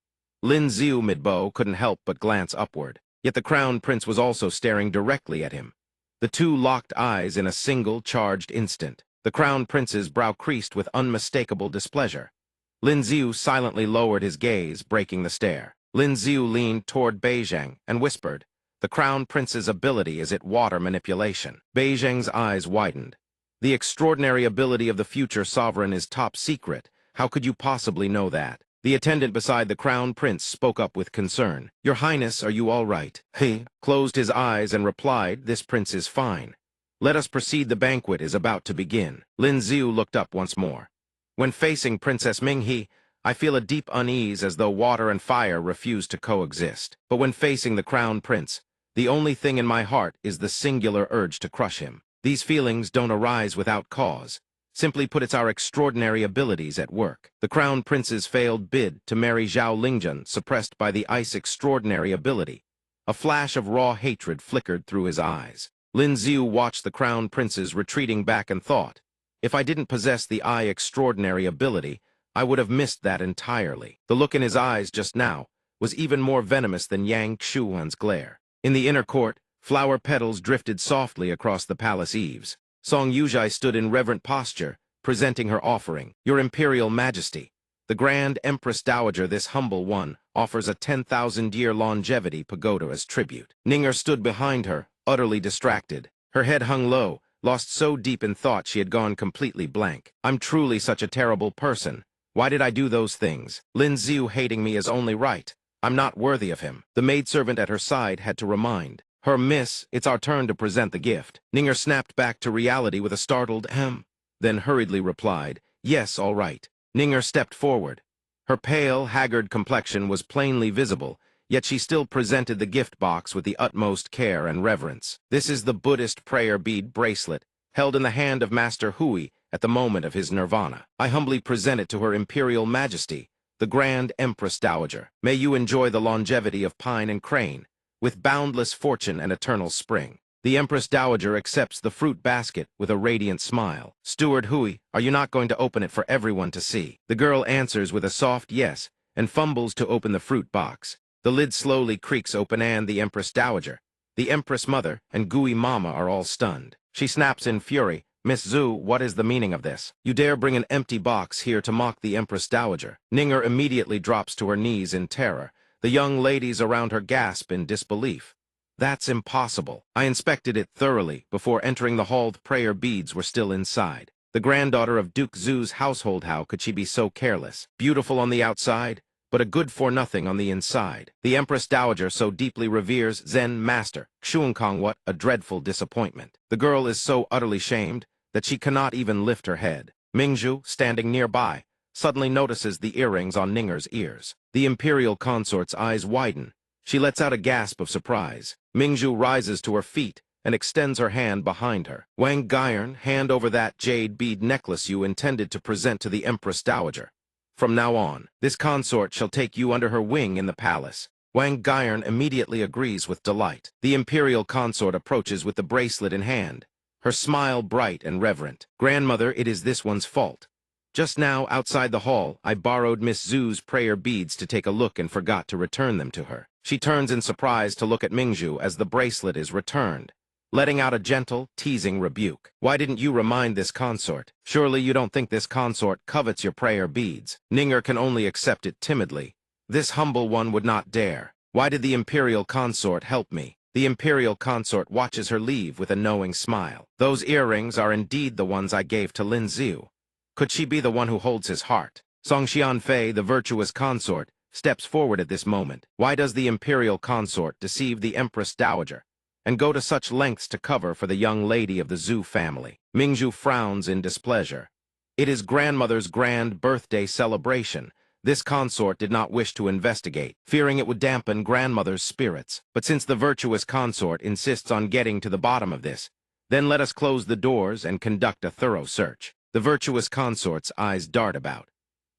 Lin Xiu, mid-bow, couldn't help but glance upward. Yet the Crown Prince was also staring directly at him. The two locked eyes in a single charged instant. The Crown Prince's brow creased with unmistakable displeasure. Lin Xiu silently lowered his gaze, breaking the stare. Lin Xiu leaned toward Beijing and whispered, the Crown Prince's ability is it water manipulation. Beijing's eyes widened. The extraordinary ability of the future sovereign is top secret. How could you possibly know that? The attendant beside the Crown Prince spoke up with concern. Your Highness, are you all right? He closed his eyes and replied, this prince is fine. Let us proceed, the banquet is about to begin. Lin Xiu looked up once more. When facing Princess Minghe, I feel a deep unease as though water and fire refuse to coexist. But when facing the Crown Prince, the only thing in my heart is the singular urge to crush him. These feelings don't arise without cause. Simply put, it's our extraordinary abilities at work. The Crown Prince's failed bid to marry Zhao Lingjun suppressed by the ice extraordinary ability. A flash of raw hatred flickered through his eyes. Lin Xiu watched the Crown Prince's retreating back and thought, if I didn't possess the eye extraordinary ability, I would have missed that entirely. The look in his eyes just now was even more venomous than Yang Xuan's glare. In the inner court, flower petals drifted softly across the palace eaves. Song Yuzhai stood in reverent posture, presenting her offering. Your Imperial Majesty, the Grand Empress Dowager, this humble one, offers a 10,000-year longevity pagoda as tribute. Ninger stood behind her, utterly distracted. Her head hung low, lost so deep in thought she had gone completely blank. I'm truly such a terrible person. Why did I do those things? Lin Xiu hating me is only right. I'm not worthy of him. The maidservant at her side had to remind. Her miss, it's our turn to present the gift. Ninger snapped back to reality with a startled ahem, then hurriedly replied, yes, all right. Ninger stepped forward. Her pale, haggard complexion was plainly visible, yet she still presented the gift box with the utmost care and reverence. This is the Buddhist prayer bead bracelet, held in the hand of Master Hui at the moment of his nirvana. I humbly present it to Her Imperial Majesty, the Grand Empress Dowager. May you enjoy the longevity of pine and crane, with boundless fortune and eternal spring. The Empress Dowager accepts the fruit basket with a radiant smile. Steward Hui, are you not going to open it for everyone to see? The girl answers with a soft yes and fumbles to open the fruit box. The lid slowly creaks open and the Empress Dowager, the Empress Mother, and Gui Mama are all stunned. She snaps in fury, Miss Zhu, what is the meaning of this? You dare bring an empty box here to mock the Empress Dowager. Ninger immediately drops to her knees in terror. The young ladies around her gasp in disbelief. That's impossible. I inspected it thoroughly before entering the hall. The prayer beads were still inside. The granddaughter of Duke Zhu's household, how could she be so careless? Beautiful on the outside, but a good-for-nothing on the inside. The Empress Dowager so deeply reveres Zen Master Xuankong. What a dreadful disappointment. The girl is so utterly shamed that she cannot even lift her head. Mingzhu, standing nearby, suddenly notices the earrings on Ninger's ears. The Imperial Consort's eyes widen. She lets out a gasp of surprise. Mingzhu rises to her feet and extends her hand behind her. Wang Gaiern, hand over that jade bead necklace you intended to present to the Empress Dowager. From now on, this consort shall take you under her wing in the palace. Wang Gaiern immediately agrees with delight. The Imperial Consort approaches with the bracelet in hand, her smile bright and reverent. Grandmother, it is this one's fault. Just now, outside the hall, I borrowed Miss Zhu's prayer beads to take a look and forgot to return them to her. She turns in surprise to look at Mingzhu as the bracelet is returned, letting out a gentle, teasing rebuke. Why didn't you remind this consort? Surely you don't think this consort covets your prayer beads. Ninger can only accept it timidly. This humble one would not dare. Why did the Imperial Consort help me? The Imperial Consort watches her leave with a knowing smile. Those earrings are indeed the ones I gave to Lin Ziu. Could she be the one who holds his heart? Song Xianfei, the virtuous consort, steps forward at this moment. Why does the Imperial Consort deceive the Empress Dowager and go to such lengths to cover for the young lady of the Zhu family? Mingzhu frowns in displeasure. It is grandmother's grand birthday celebration. This consort did not wish to investigate, fearing it would dampen grandmother's spirits. But since the virtuous consort insists on getting to the bottom of this, then let us close the doors and conduct a thorough search. The virtuous consort's eyes dart about.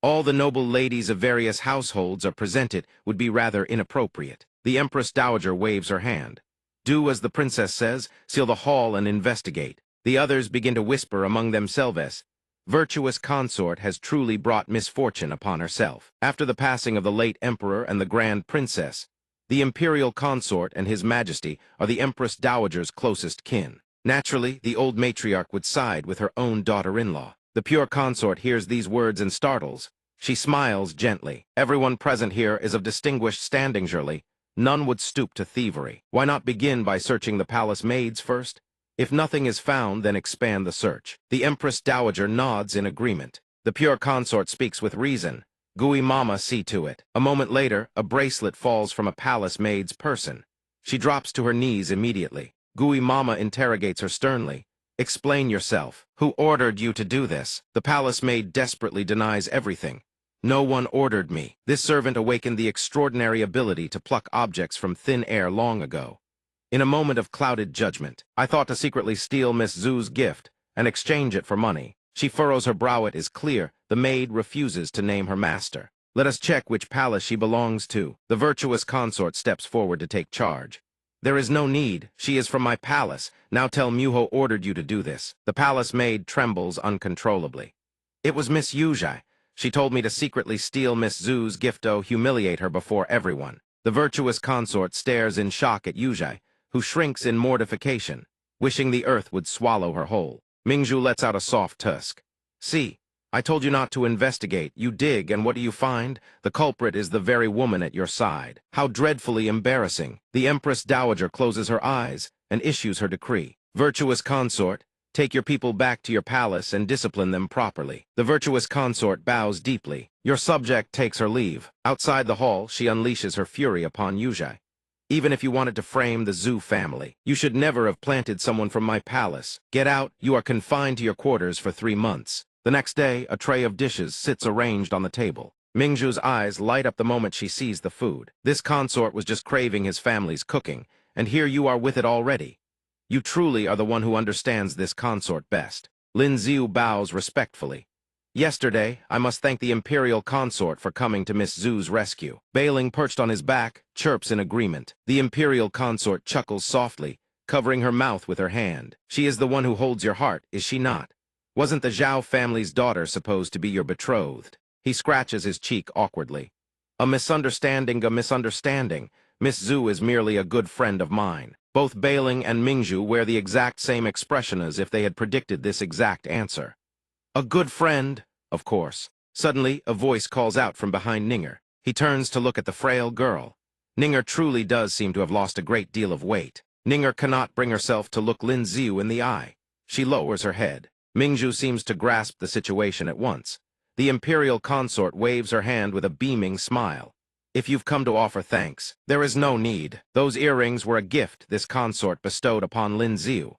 All the noble ladies of various households are presented would be rather inappropriate. The Empress Dowager waves her hand. Do as the princess says, seal the hall and investigate. The others begin to whisper among themselves. Virtuous consort has truly brought misfortune upon herself. After the passing of the late emperor and the grand princess, the Imperial Consort and His Majesty are the Empress Dowager's closest kin. Naturally, the old matriarch would side with her own daughter-in-law. The pure consort hears these words and startles. She smiles gently. Everyone present here is of distinguished standing, surely. None would stoop to thievery. Why not begin by searching the palace maids first? If nothing is found, then expand the search. The Empress Dowager nods in agreement. The pure consort speaks with reason. Gui Mama, see to it. A moment later, a bracelet falls from a palace maid's person. She drops to her knees immediately. Gui Mama interrogates her sternly. Explain yourself. Who ordered you to do this? The palace maid desperately denies everything. No one ordered me. This servant awakened the extraordinary ability to pluck objects from thin air long ago. In a moment of clouded judgment, I thought to secretly steal Miss Zhu's gift and exchange it for money. She furrows her brow. It is clear the maid refuses to name her master. Let us check which palace she belongs to. The virtuous consort steps forward to take charge. There is no need. She is from my palace. Now tell Muho ordered you to do this. The palace maid trembles uncontrollably. It was Miss Yuzhai. She told me to secretly steal Miss Zhu's gift, humiliate her before everyone. The virtuous consort stares in shock at Yuzhai, who shrinks in mortification, wishing the earth would swallow her whole. Mingzhu lets out a soft tusk. See, I told you not to investigate. You dig, and what do you find? The culprit is the very woman at your side. How dreadfully embarrassing. The Empress Dowager closes her eyes and issues her decree. Virtuous consort, take your people back to your palace and discipline them properly. The virtuous consort bows deeply. Your subject takes her leave. Outside the hall, she unleashes her fury upon Yuzhai. Even if you wanted to frame the Zhu family, you should never have planted someone from my palace. Get out, you are confined to your quarters for 3 months. The next day, a tray of dishes sits arranged on the table. Mingzhu's eyes light up the moment she sees the food. This consort was just craving his family's cooking, and here you are with it already. You truly are the one who understands this consort best. Lin Ziu bows respectfully. Yesterday, I must thank the Imperial Consort for coming to Miss Zhu's rescue. Bailing perched on his back, chirps in agreement. The Imperial Consort chuckles softly, covering her mouth with her hand. She is the one who holds your heart, is she not? Wasn't the Zhao family's daughter supposed to be your betrothed? He scratches his cheek awkwardly. A misunderstanding. Miss Zhu is merely a good friend of mine. Both Bailing and Mingzhu wear the exact same expression as if they had predicted this exact answer. A good friend, of course. Suddenly, a voice calls out from behind Ninger. He turns to look at the frail girl. Ninger truly does seem to have lost a great deal of weight. Ninger cannot bring herself to look Lin Ziu in the eye. She lowers her head. Mingzhu seems to grasp the situation at once. The Imperial Consort waves her hand with a beaming smile. If you've come to offer thanks, there is no need. Those earrings were a gift this consort bestowed upon Lin Ziu.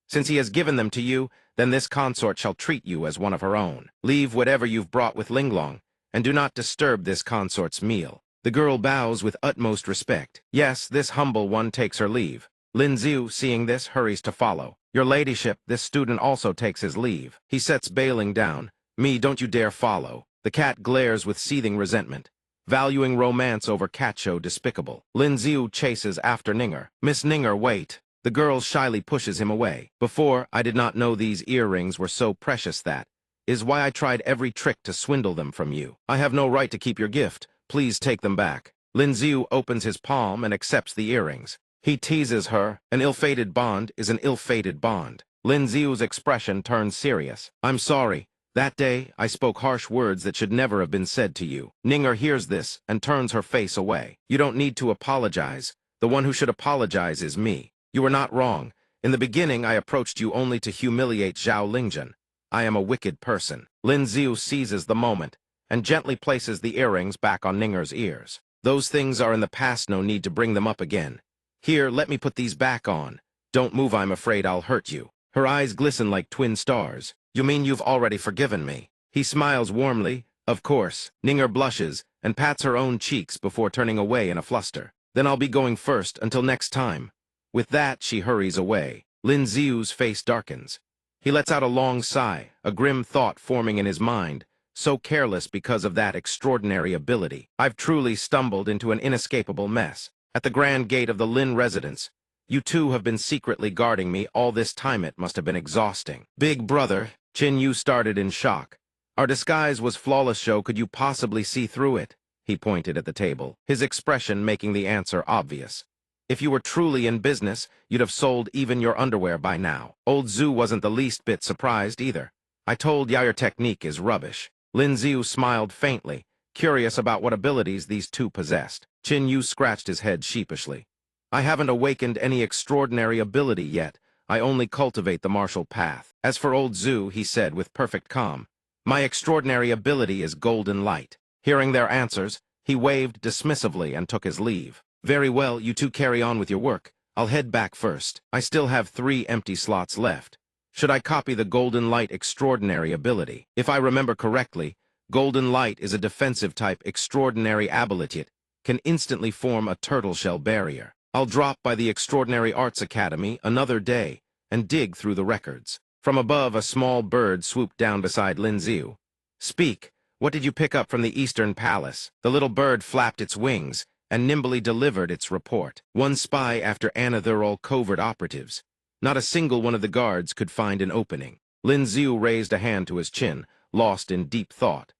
Since he has given them to you, then this consort shall treat you as one of her own. Leave whatever you've brought with Linglong, and do not disturb this consort's meal. The girl bows with utmost respect. Yes, this humble one takes her leave. Lin Ziu, seeing this, hurries to follow. Your ladyship, this student also takes his leave. He sets Bailing down. Me, don't you dare follow. The cat glares with seething resentment, valuing romance over cat show despicable. Lin Ziu chases after Ninger. Miss Ninger, wait. The girl shyly pushes him away. Before, I did not know these earrings were so precious. That is why I tried every trick to swindle them from you. I have no right to keep your gift. Please take them back. Lin Ziu opens his palm and accepts the earrings. He teases her. An ill-fated bond is an ill-fated bond. Lin Ziu's expression turns serious. I'm sorry. That day, I spoke harsh words that should never have been said to you. Ninger hears this and turns her face away. You don't need to apologize. The one who should apologize is me. You are not wrong. In the beginning, I approached you only to humiliate Zhao Lingzhen. I am a wicked person. Lin Ziu seizes the moment and gently places the earrings back on Ninger's ears. Those things are in the past, no need to bring them up again. Here, let me put these back on. Don't move, I'm afraid I'll hurt you. Her eyes glisten like twin stars. You mean you've already forgiven me? He smiles warmly. Of course. Ninger blushes and pats her own cheeks before turning away in a fluster. Then I'll be going first, until next time. With that, she hurries away. Lin Ziu's face darkens. He lets out a long sigh, a grim thought forming in his mind, so careless because of that extraordinary ability. I've truly stumbled into an inescapable mess. At the grand gate of the Lin residence, you two have been secretly guarding me all this time. It must have been exhausting. Big brother, Qin Yu started in shock. Our disguise was flawless, show. Could you possibly see through it? He pointed at the table, his expression making the answer obvious. If you were truly in business, you'd have sold even your underwear by now. Old Zhu wasn't the least bit surprised either. I told ya your technique is rubbish. Lin Ziu smiled faintly, curious about what abilities these two possessed. Qin Yu scratched his head sheepishly. I haven't awakened any extraordinary ability yet. I only cultivate the martial path. As for old Zhu, he said with perfect calm, my extraordinary ability is golden light. Hearing their answers, he waved dismissively and took his leave. Very well, you two carry on with your work. I'll head back first. I still have 3 empty slots left. Should I copy the Golden Light extraordinary ability? If I remember correctly, Golden Light is a defensive type extraordinary ability. It can instantly form a turtle shell barrier. I'll drop by the Extraordinary Arts Academy another day and dig through the records. From above, a small bird swooped down beside Lin Ziu. Speak, what did you pick up from the Eastern Palace? The little bird flapped its wings and nimbly delivered its report. One spy after another, all covert operatives. Not a single one of the guards could find an opening. Lin Ziu raised a hand to his chin, lost in deep thought.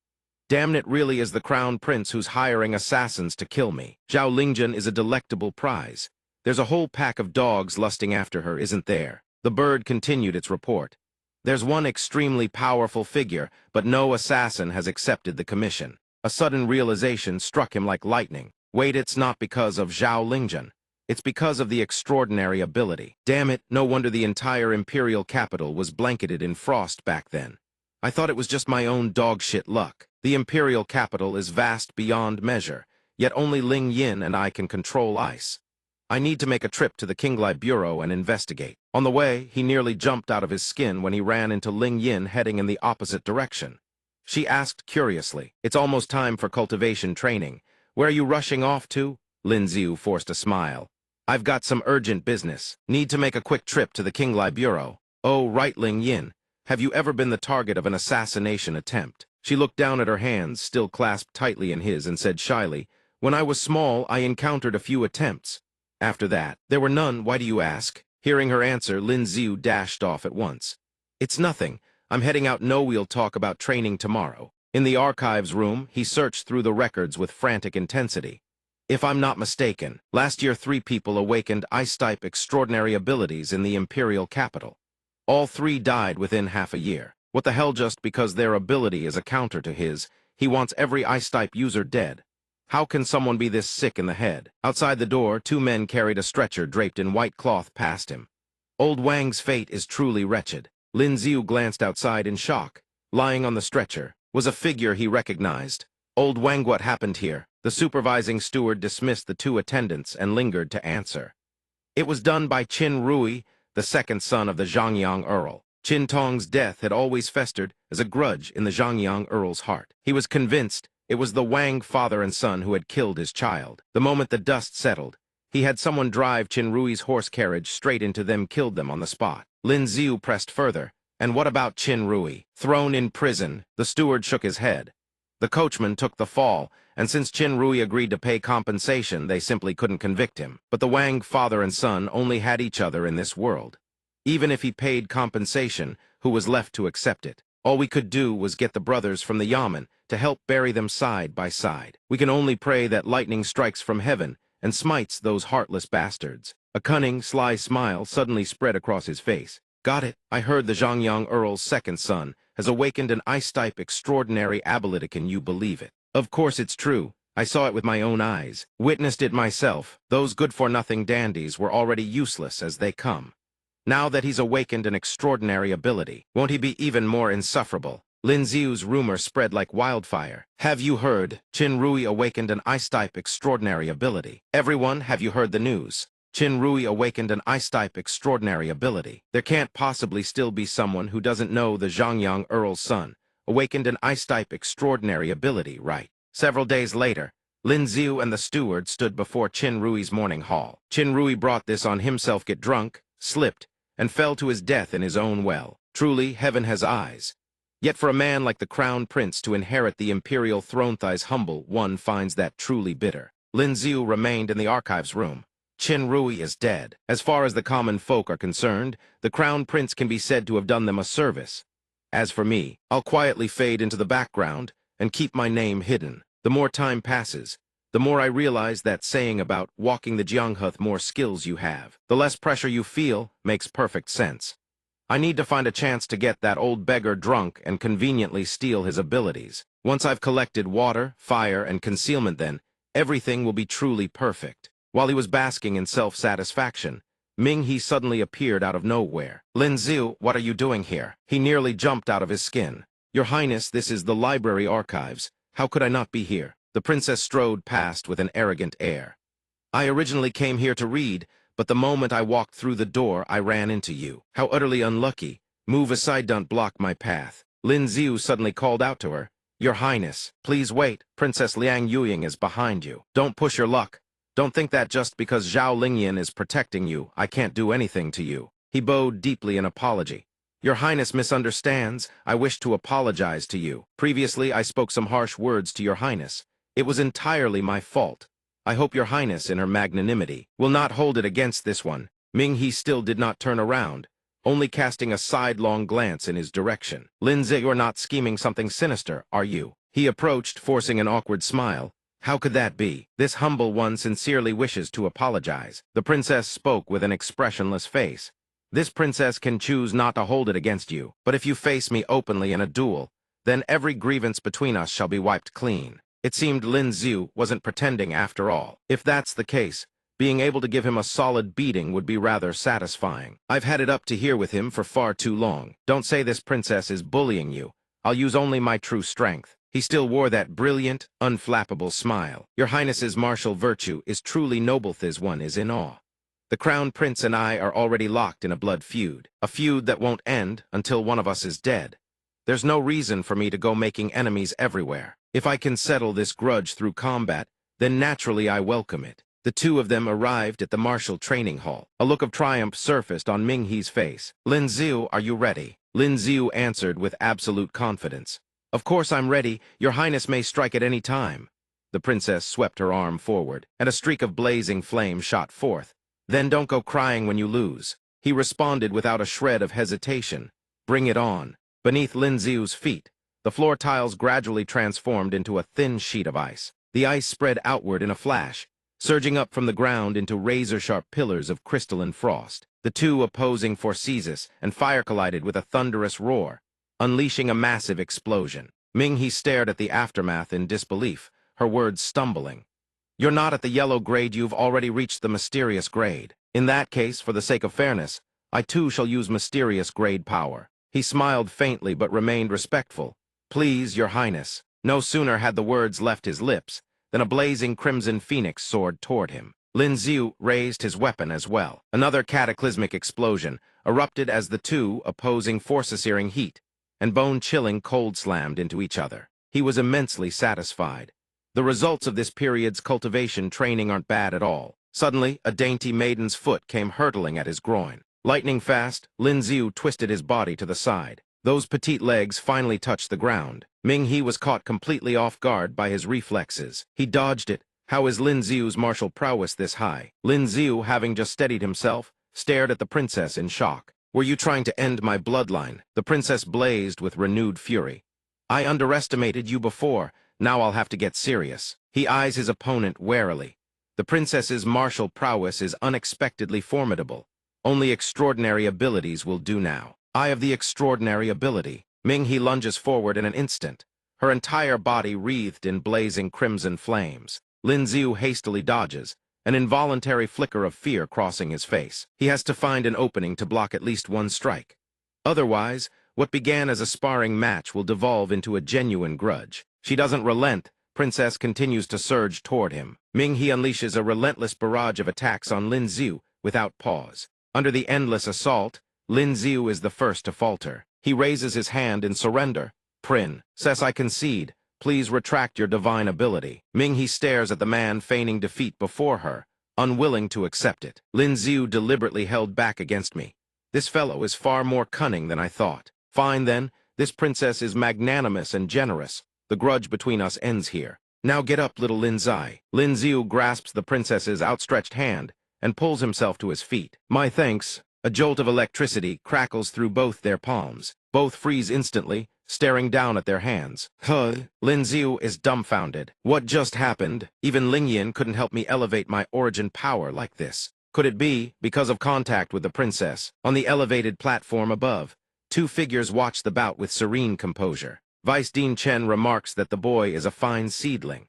Damn, it really is the Crown Prince who's hiring assassins to kill me. Zhao Lingzhen is a delectable prize. There's a whole pack of dogs lusting after her, isn't there? The bird continued its report. There's one extremely powerful figure, but no assassin has accepted the commission. A sudden realization struck him like lightning. Wait, it's not because of Zhao Lingzhen. It's because of the extraordinary ability. Damn it, no wonder the entire imperial capital was blanketed in frost back then. I thought it was just my own dog-shit luck. The imperial capital is vast beyond measure, yet only Ling Yin and I can control ice. I need to make a trip to the Qinglai Bureau and investigate. On the way, he nearly jumped out of his skin when he ran into Ling Yin heading in the opposite direction. She asked curiously, "It's almost time for cultivation training. Where are you rushing off to?" Lin Ziu forced a smile. "I've got some urgent business. Need to make a quick trip to the Qinglai Bureau." "Oh, right, Ling Yin. Have you ever been the target of an assassination attempt?" She looked down at her hands, still clasped tightly in his, and said shyly, "When I was small, I encountered a few attempts. After that, there were none. Why do you ask?" Hearing her answer, Lin Ziu dashed off at once. "It's nothing. I'm heading out. No, we'll talk about training tomorrow." In the archives room, he searched through the records with frantic intensity. "If I'm not mistaken, last year 3 people awakened ice-type extraordinary abilities in the Imperial capital. All 3 died within half a year. What the hell, just because their ability is a counter to his, he wants every ice-type user dead. How can someone be this sick in the head?" Outside the door, 2 men carried a stretcher draped in white cloth past him. "Old Wang's fate is truly wretched." Lin Ziu glanced outside in shock. Lying on the stretcher was a figure he recognized. "Old Wang, what happened here?" The supervising steward dismissed the 2 attendants and lingered to answer. "It was done by Qin Rui, the second son of the Zhangyang Earl." Qin Tong's death had always festered as a grudge in the Zhangyang Earl's heart. He was convinced it was the Wang father and son who had killed his child. The moment the dust settled, he had someone drive Qin Rui's horse carriage straight into them, killed them on the spot. Lin Ziu pressed further. "And what about Qin Rui? Thrown in prison?" The steward shook his head. "The coachman took the fall, and since Qin Rui agreed to pay compensation, they simply couldn't convict him. But the Wang father and son only had each other in this world. Even if he paid compensation, who was left to accept it? All we could do was get the brothers from the Yamen to help bury them side by side. We can only pray that lightning strikes from heaven and smites those heartless bastards." A cunning, sly smile suddenly spread across his face. "Got it. I heard the Zhangyang Earl's second son has awakened an ice-type extraordinary ability. Can you believe it?" "Of course it's true. I saw it with my own eyes. Witnessed it myself. Those good-for-nothing dandies were already useless as they come. Now that he's awakened an extraordinary ability, won't he be even more insufferable?" Lin Ziu's rumor spread like wildfire. "Have you heard? Qin Rui awakened an ice-type extraordinary ability. Everyone, have you heard the news? Qin Rui awakened an ice-type extraordinary ability. There can't possibly still be someone who doesn't know the Zhangyang Earl's son awakened an ice-type extraordinary ability, right?" Several days later, Lin Ziu and the steward stood before Qin Rui's morning hall. Qin Rui brought this on himself, get drunk, slipped, and fell to his death in his own well. Truly, heaven has eyes. Yet for a man like the crown prince to inherit the imperial throne, thighs humble, one finds that truly bitter. Lin Ziu remained in the archives room. Qin Rui is dead. As far as the common folk are concerned, the crown prince can be said to have done them a service. As for me, I'll quietly fade into the background and keep my name hidden. The more time passes, the more I realize that saying about walking the Jianghe, the more skills you have, the less pressure you feel, makes perfect sense. I need to find a chance to get that old beggar drunk and conveniently steal his abilities. Once I've collected water, fire, and concealment, then everything will be truly perfect. While he was basking in self-satisfaction, Ming He suddenly appeared out of nowhere. "Lin Ziu, what are you doing here?" He nearly jumped out of his skin. "Your Highness, this is the library archives. How could I not be here?" The princess strode past with an arrogant air. "I originally came here to read, but the moment I walked through the door, I ran into you. How utterly unlucky. Move aside, don't block my path." Lin Ziu suddenly called out to her. "Your Highness, please wait. Princess Liang Yuying is behind you. Don't push your luck. Don't think that just because Zhao Lingyan is protecting you, I can't do anything to you." He bowed deeply in apology. "Your Highness misunderstands. I wish to apologize to you. Previously, I spoke some harsh words to your Highness. It was entirely my fault. I hope your Highness, in her magnanimity, will not hold it against this one." Ming He still did not turn around, only casting a sidelong glance in his direction. "Lin Ziu, you're not scheming something sinister, are you?" He approached, forcing an awkward smile. "How could that be? This humble one sincerely wishes to apologize." The princess spoke with an expressionless face. "This princess can choose not to hold it against you, but if you face me openly in a duel, then every grievance between us shall be wiped clean." It seemed Lin Ziu wasn't pretending after all. If that's the case, being able to give him a solid beating would be rather satisfying. "I've had it up to here with him for far too long. Don't say this princess is bullying you. I'll use only my true strength." He still wore that brilliant, unflappable smile. "Your Highness's martial virtue is truly noble. This one is in awe." The Crown Prince and I are already locked in a blood feud, a feud that won't end until one of us is dead. There's no reason for me to go making enemies everywhere. If I can settle this grudge through combat, then naturally I welcome it. The two of them arrived at the martial training hall. A look of triumph surfaced on Ming-He's face. "Lin Xiu, are you ready?" Lin Xiu answered with absolute confidence. "Of course I'm ready. Your Highness may strike at any time." The princess swept her arm forward, and a streak of blazing flame shot forth. "Then don't go crying when you lose." He responded without a shred of hesitation. "Bring it on." Beneath Lin Xiu's feet, the floor tiles gradually transformed into a thin sheet of ice. The ice spread outward in a flash, surging up from the ground into razor-sharp pillars of crystalline frost. The two opposing forces and fire collided with a thunderous roar, unleashing a massive explosion. Ming-He stared at the aftermath in disbelief, her words stumbling. "You're not at the yellow grade, you've already reached the mysterious grade. In that case, for the sake of fairness, I too shall use mysterious grade power." He smiled faintly but remained respectful. "Please, Your Highness." No sooner had the words left his lips than a blazing crimson phoenix soared toward him. Lin Xiu raised his weapon as well. Another cataclysmic explosion erupted as the two opposing forces searing heat and bone-chilling cold slammed into each other. He was immensely satisfied. The results of this period's cultivation training aren't bad at all. Suddenly, a dainty maiden's foot came hurtling at his groin. Lightning fast, Lin Xiu twisted his body to the side. Those petite legs finally touched the ground. Ming-He was caught completely off guard by his reflexes. He dodged it. How is Lin Xiu's martial prowess this high? Lin Xiu, having just steadied himself, stared at the princess in shock. "Were you trying to end my bloodline?" The princess blazed with renewed fury. "I underestimated you before. Now I'll have to get serious." He eyes his opponent warily. The princess's martial prowess is unexpectedly formidable. Only extraordinary abilities will do now. "I have the extraordinary ability." Ming-He lunges forward in an instant, her entire body wreathed in blazing crimson flames. Lin Xiu hastily dodges, an involuntary flicker of fear crossing his face. He has to find an opening to block at least one strike. Otherwise, what began as a sparring match will devolve into a genuine grudge. She doesn't relent. Princess continues to surge toward him. Ming-He unleashes a relentless barrage of attacks on Lin Xiu without pause. Under the endless assault, Lin Xiu is the first to falter. He raises his hand in surrender. "Princess, I concede. Please retract your divine ability." Ming-He stares at the man feigning defeat before her, unwilling to accept it. "Lin Xiu deliberately held back against me. This fellow is far more cunning than I thought." "Fine then, this princess is magnanimous and generous. The grudge between us ends here. Now get up, little Lin Zai." Lin Xiu grasps the princess's outstretched hand and pulls himself to his feet. "My thanks." A jolt of electricity crackles through both their palms. Both freeze instantly, staring down at their hands. "Huh?" Lin Xiu is dumbfounded. What just happened? Even Ling Yin couldn't help me elevate my origin power like this. Could it be because of contact with the princess? On the elevated platform above, two figures watch the bout with serene composure. Vice Dean Chen remarks that the boy is a fine seedling.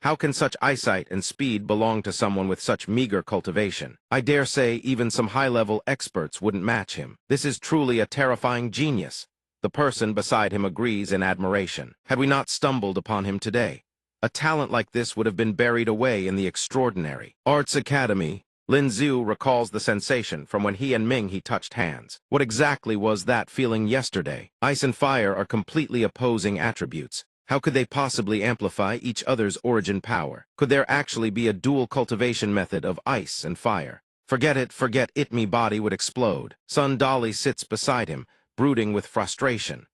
How can such eyesight and speed belong to someone with such meager cultivation? I dare say even some high-level experts wouldn't match him. This is truly a terrifying genius. The person beside him agrees in admiration. Had we not stumbled upon him today, a talent like this would have been buried away in the extraordinary Arts Academy. Lin Xiu recalls the sensation from when he and Ming-He touched hands. What exactly was that feeling yesterday? Ice and fire are completely opposing attributes. How could they possibly amplify each other's origin power? Could there actually be a dual cultivation method of ice and fire? Forget it, me body would explode. Sun Dolly sits beside him, brooding with frustration.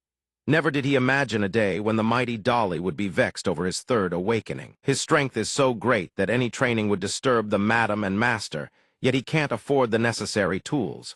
Never did he imagine a day when the mighty Dolly would be vexed over his third awakening. His strength is so great that any training would disturb the madam and master, yet he can't afford the necessary tools.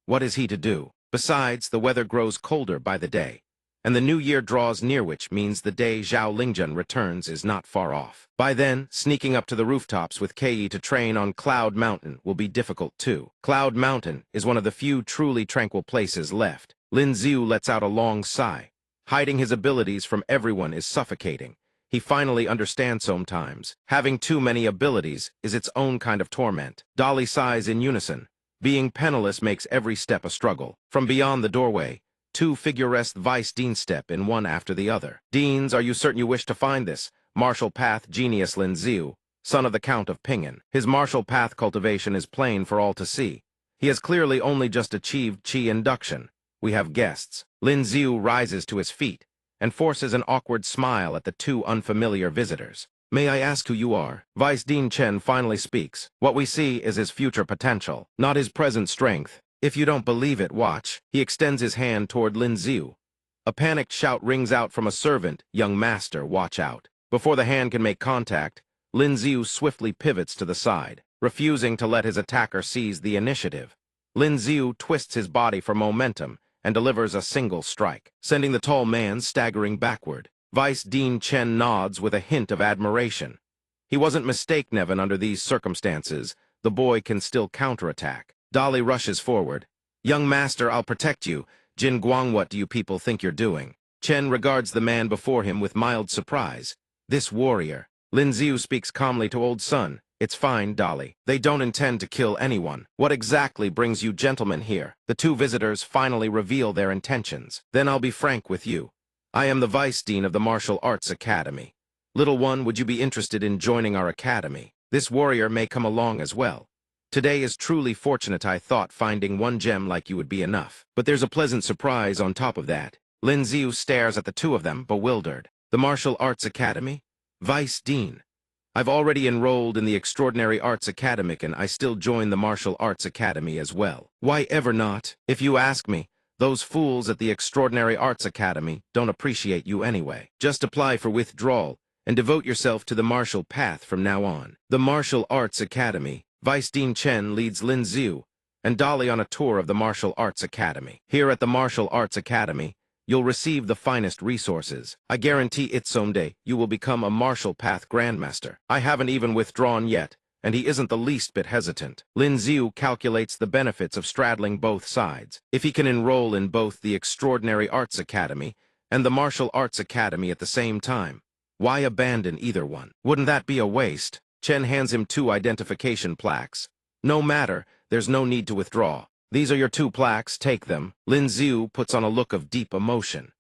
What is he to do? Besides, the weather grows colder by the day, and the new year draws near, which means the day Zhao Lingjun returns is not far off. By then, sneaking up to the rooftops with Kei to train on Cloud Mountain will be difficult too. Cloud Mountain is one of the few truly tranquil places left. Lin Xiu lets out a long sigh. Hiding his abilities from everyone is suffocating. He finally understands sometimes. Having too many abilities is its own kind of torment. Dolly sighs in unison. Being penniless makes every step a struggle. From beyond the doorway, two figuresque vice deans step in one after the other. "Deans, are you certain you wish to find this? Martial path genius Lin Xiu." son of the Count of Ping'an. His martial path cultivation is plain for all to see. He has clearly only just achieved Qi induction. We have guests. Lin Xiu rises to his feet and forces an awkward smile at the two unfamiliar visitors. May I ask who you are? Vice Dean Chen finally speaks. What we see is his future potential, not his present strength. If you don't believe it, watch. He extends his hand toward Lin Xiu. A panicked shout rings out from a servant. Young master, watch out. Before the hand can make contact, Lin Xiu swiftly pivots to the side, refusing to let his attacker seize the initiative. Lin Xiu twists his body for momentum and delivers a single strike, sending the tall man staggering backward. Vice Dean Chen nods with a hint of admiration. He wasn't mistaken under these circumstances. The boy can still counterattack. Dolly rushes forward. Young master, I'll protect you. Jin Guang, what do you people think you're doing? Chen regards the man before him with mild surprise. This warrior. Lin Xiu speaks calmly to old son. It's fine, Dolly. They don't intend to kill anyone. What exactly brings you gentlemen here? The two visitors finally reveal their intentions. Then I'll be frank with you. I am the Vice Dean of the Martial Arts Academy. Little one, would you be interested in joining our academy? This warrior may come along as well. Today is truly fortunate. I thought finding one gem like you would be enough. But there's a pleasant surprise on top of that. Lin Xiu stares at the two of them, bewildered. The Martial Arts Academy? Vice Dean. I've already enrolled in the Extraordinary Arts Academy and I still join the Martial Arts Academy as well. Why ever not? If you ask me, those fools at the Extraordinary Arts Academy don't appreciate you anyway. Just apply for withdrawal and devote yourself to the martial path from now on. The Martial Arts Academy. Vice Dean Chen leads Lin Xiu and Dolly on a tour of the Martial Arts Academy. Here at the Martial Arts Academy, you'll receive the finest resources. I guarantee it someday you will become a martial path grandmaster. I haven't even withdrawn yet, and he isn't the least bit hesitant. Lin Xiu calculates the benefits of straddling both sides. If he can enroll in both the Extraordinary Arts Academy and the Martial Arts Academy at the same time, why abandon either one? Wouldn't that be a waste? Chen hands him 2 identification plaques. No matter, there's no need to withdraw. These are your 2 plaques, take them. Lin Xiu puts on a look of deep emotion.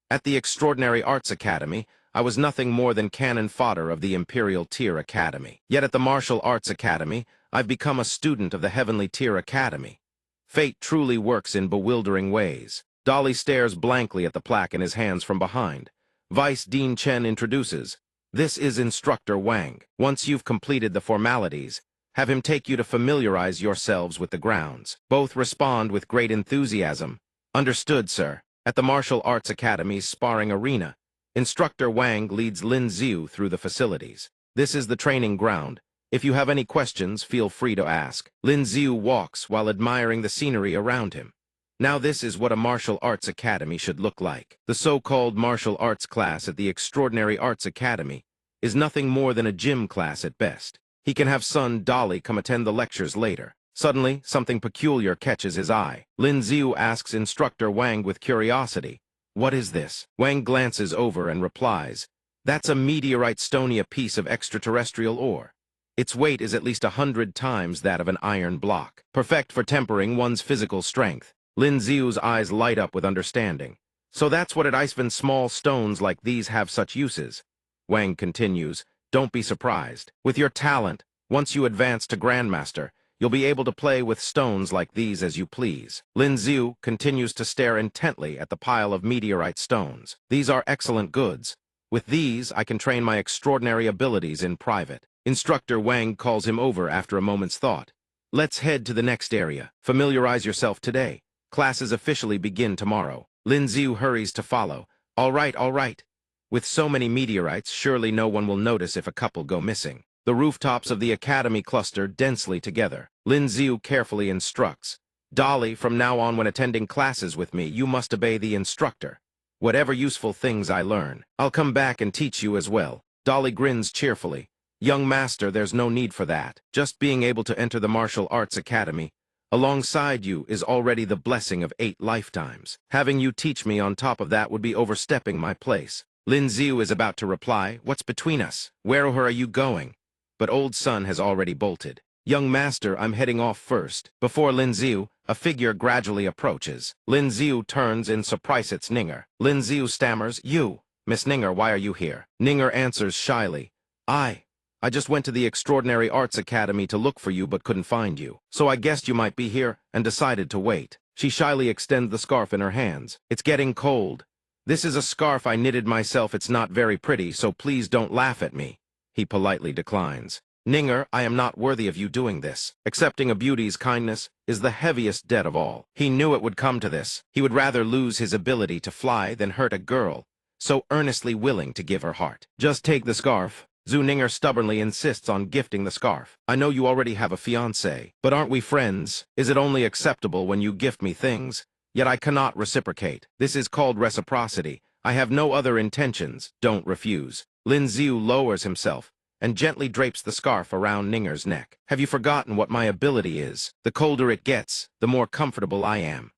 At the Extraordinary Arts Academy, I was nothing more than cannon fodder of the Imperial Tier Academy. Yet at the Martial Arts Academy, I've become a student of the Heavenly Tier Academy. Fate truly works in bewildering ways. Dolly stares blankly at the plaque in his hands from behind. Vice Dean Chen introduces. This is Instructor Wang. Once you've completed the formalities, have him take you to familiarize yourselves with the grounds. Both respond with great enthusiasm. Understood, sir. At the Martial Arts Academy's sparring arena, Instructor Wang leads Lin Xiu through the facilities. This is the training ground. If you have any questions, feel free to ask. Lin Xiu walks while admiring the scenery around him. Now this is what a martial arts academy should look like. The so-called martial arts class at the Extraordinary Arts Academy is nothing more than a gym class at best. He can have son Dolly come attend the lectures later. Suddenly, something peculiar catches his eye. Lin Xiu asks Instructor Wang with curiosity, "What is this?" Wang glances over and replies, "That's a meteorite stony, a piece of extraterrestrial ore. Its weight is at least 100 times that of an iron block, perfect for tempering one's physical strength." Lin Xiu's eyes light up with understanding. "So that's what at Iceland small stones like these have such uses." Wang continues, "Don't be surprised. With your talent, once you advance to Grandmaster, you'll be able to play with stones like these as you please." Lin Xiu continues to stare intently at the pile of meteorite stones. "These are excellent goods. With these, I can train my extraordinary abilities in private." Instructor Wang calls him over after a moment's thought. "Let's head to the next area. Familiarize yourself today. Classes officially begin tomorrow." Lin Xiu hurries to follow. All right, all right. With so many meteorites, surely no one will notice if a couple go missing." The rooftops of the academy cluster densely together. Lin Xiu carefully instructs. "Dolly, from now on when attending classes with me, you must obey the instructor. Whatever useful things I learn, I'll come back and teach you as well." Dolly grins cheerfully. "Young master, there's no need for that. Just being able to enter the Martial Arts Academy alongside you is already the blessing of 8 lifetimes. Having you teach me on top of that would be overstepping my place." Lin Xiu is about to reply, "What's between us? Where are you going?" But old son has already bolted. "Young master, I'm heading off first." Before Lin Xiu, a figure gradually approaches. Lin Xiu turns in surprise. It's Ninger. Lin Xiu stammers, "You, Miss Ninger, why are you here?" Ninger answers shyly, I I just went to the Extraordinary Arts Academy to look for you but couldn't find you. So I guessed you might be here and decided to wait. She shyly extends the scarf in her hands. It's getting cold. This is a scarf I knitted myself. It's not very pretty, so please don't laugh at me. He politely declines. Ninger, I am not worthy of you doing this. Accepting a beauty's kindness is the heaviest debt of all. He knew it would come to this. He would rather lose his ability to fly than hurt a girl, so earnestly willing to give her heart. Just take the scarf. Zhu Ninger stubbornly insists on gifting the scarf. I know you already have a fiancé, but aren't we friends? Is it only acceptable when you gift me things? Yet I cannot reciprocate. This is called reciprocity. I have no other intentions. Don't refuse. Lin Xiu lowers himself and gently drapes the scarf around Ninger's neck. Have you forgotten what my ability is? The colder it gets, the more comfortable I am.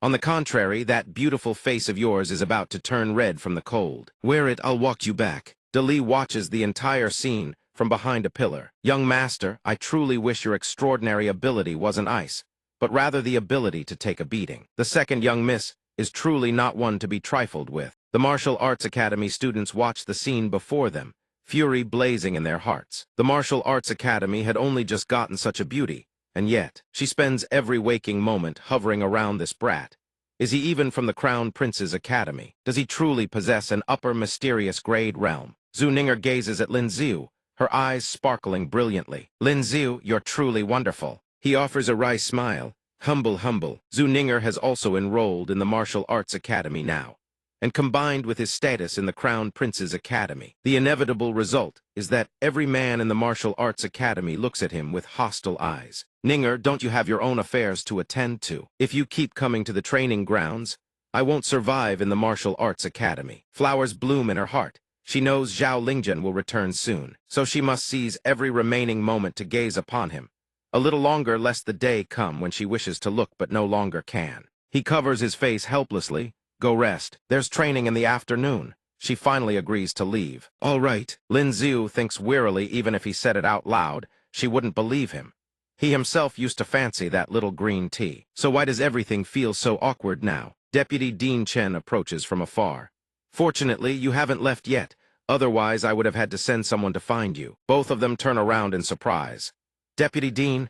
On the contrary, that beautiful face of yours is about to turn red from the cold. Wear it, I'll walk you back. De Li watches the entire scene from behind a pillar. Young master, I truly wish your extraordinary ability wasn't ice, but rather the ability to take a beating. The second young miss is truly not one to be trifled with. The Martial Arts Academy students watched the scene before them, fury blazing in their hearts. The Martial Arts Academy had only just gotten such a beauty, and yet she spends every waking moment hovering around this brat. Is he even from the Crown Prince's Academy? Does he truly possess an upper mysterious grade realm? Zhu Ninger gazes at Lin Xiu, her eyes sparkling brilliantly. Lin Xiu, you're truly wonderful. He offers a wry smile. Humble. Zhu Ninger has also enrolled in the Martial Arts Academy now, and combined with his status in the Crown Prince's Academy, the inevitable result is that every man in the Martial Arts Academy looks at him with hostile eyes. Ninger, don't you have your own affairs to attend to? If you keep coming to the training grounds, I won't survive in the Martial Arts Academy. Flowers bloom in her heart. She knows Zhao Lingjian will return soon, so she must seize every remaining moment to gaze upon him. A little longer lest the day come when she wishes to look but no longer can. He covers his face helplessly. Go rest. There's training in the afternoon. She finally agrees to leave. All right. Lin Xiu thinks wearily even if he said it out loud, she wouldn't believe him. He himself used to fancy that little green tea. So why does everything feel so awkward now? Deputy Dean Chen approaches from afar. Fortunately, you haven't left yet. Otherwise, I would have had to send someone to find you. Both of them turn around in surprise. Deputy Dean,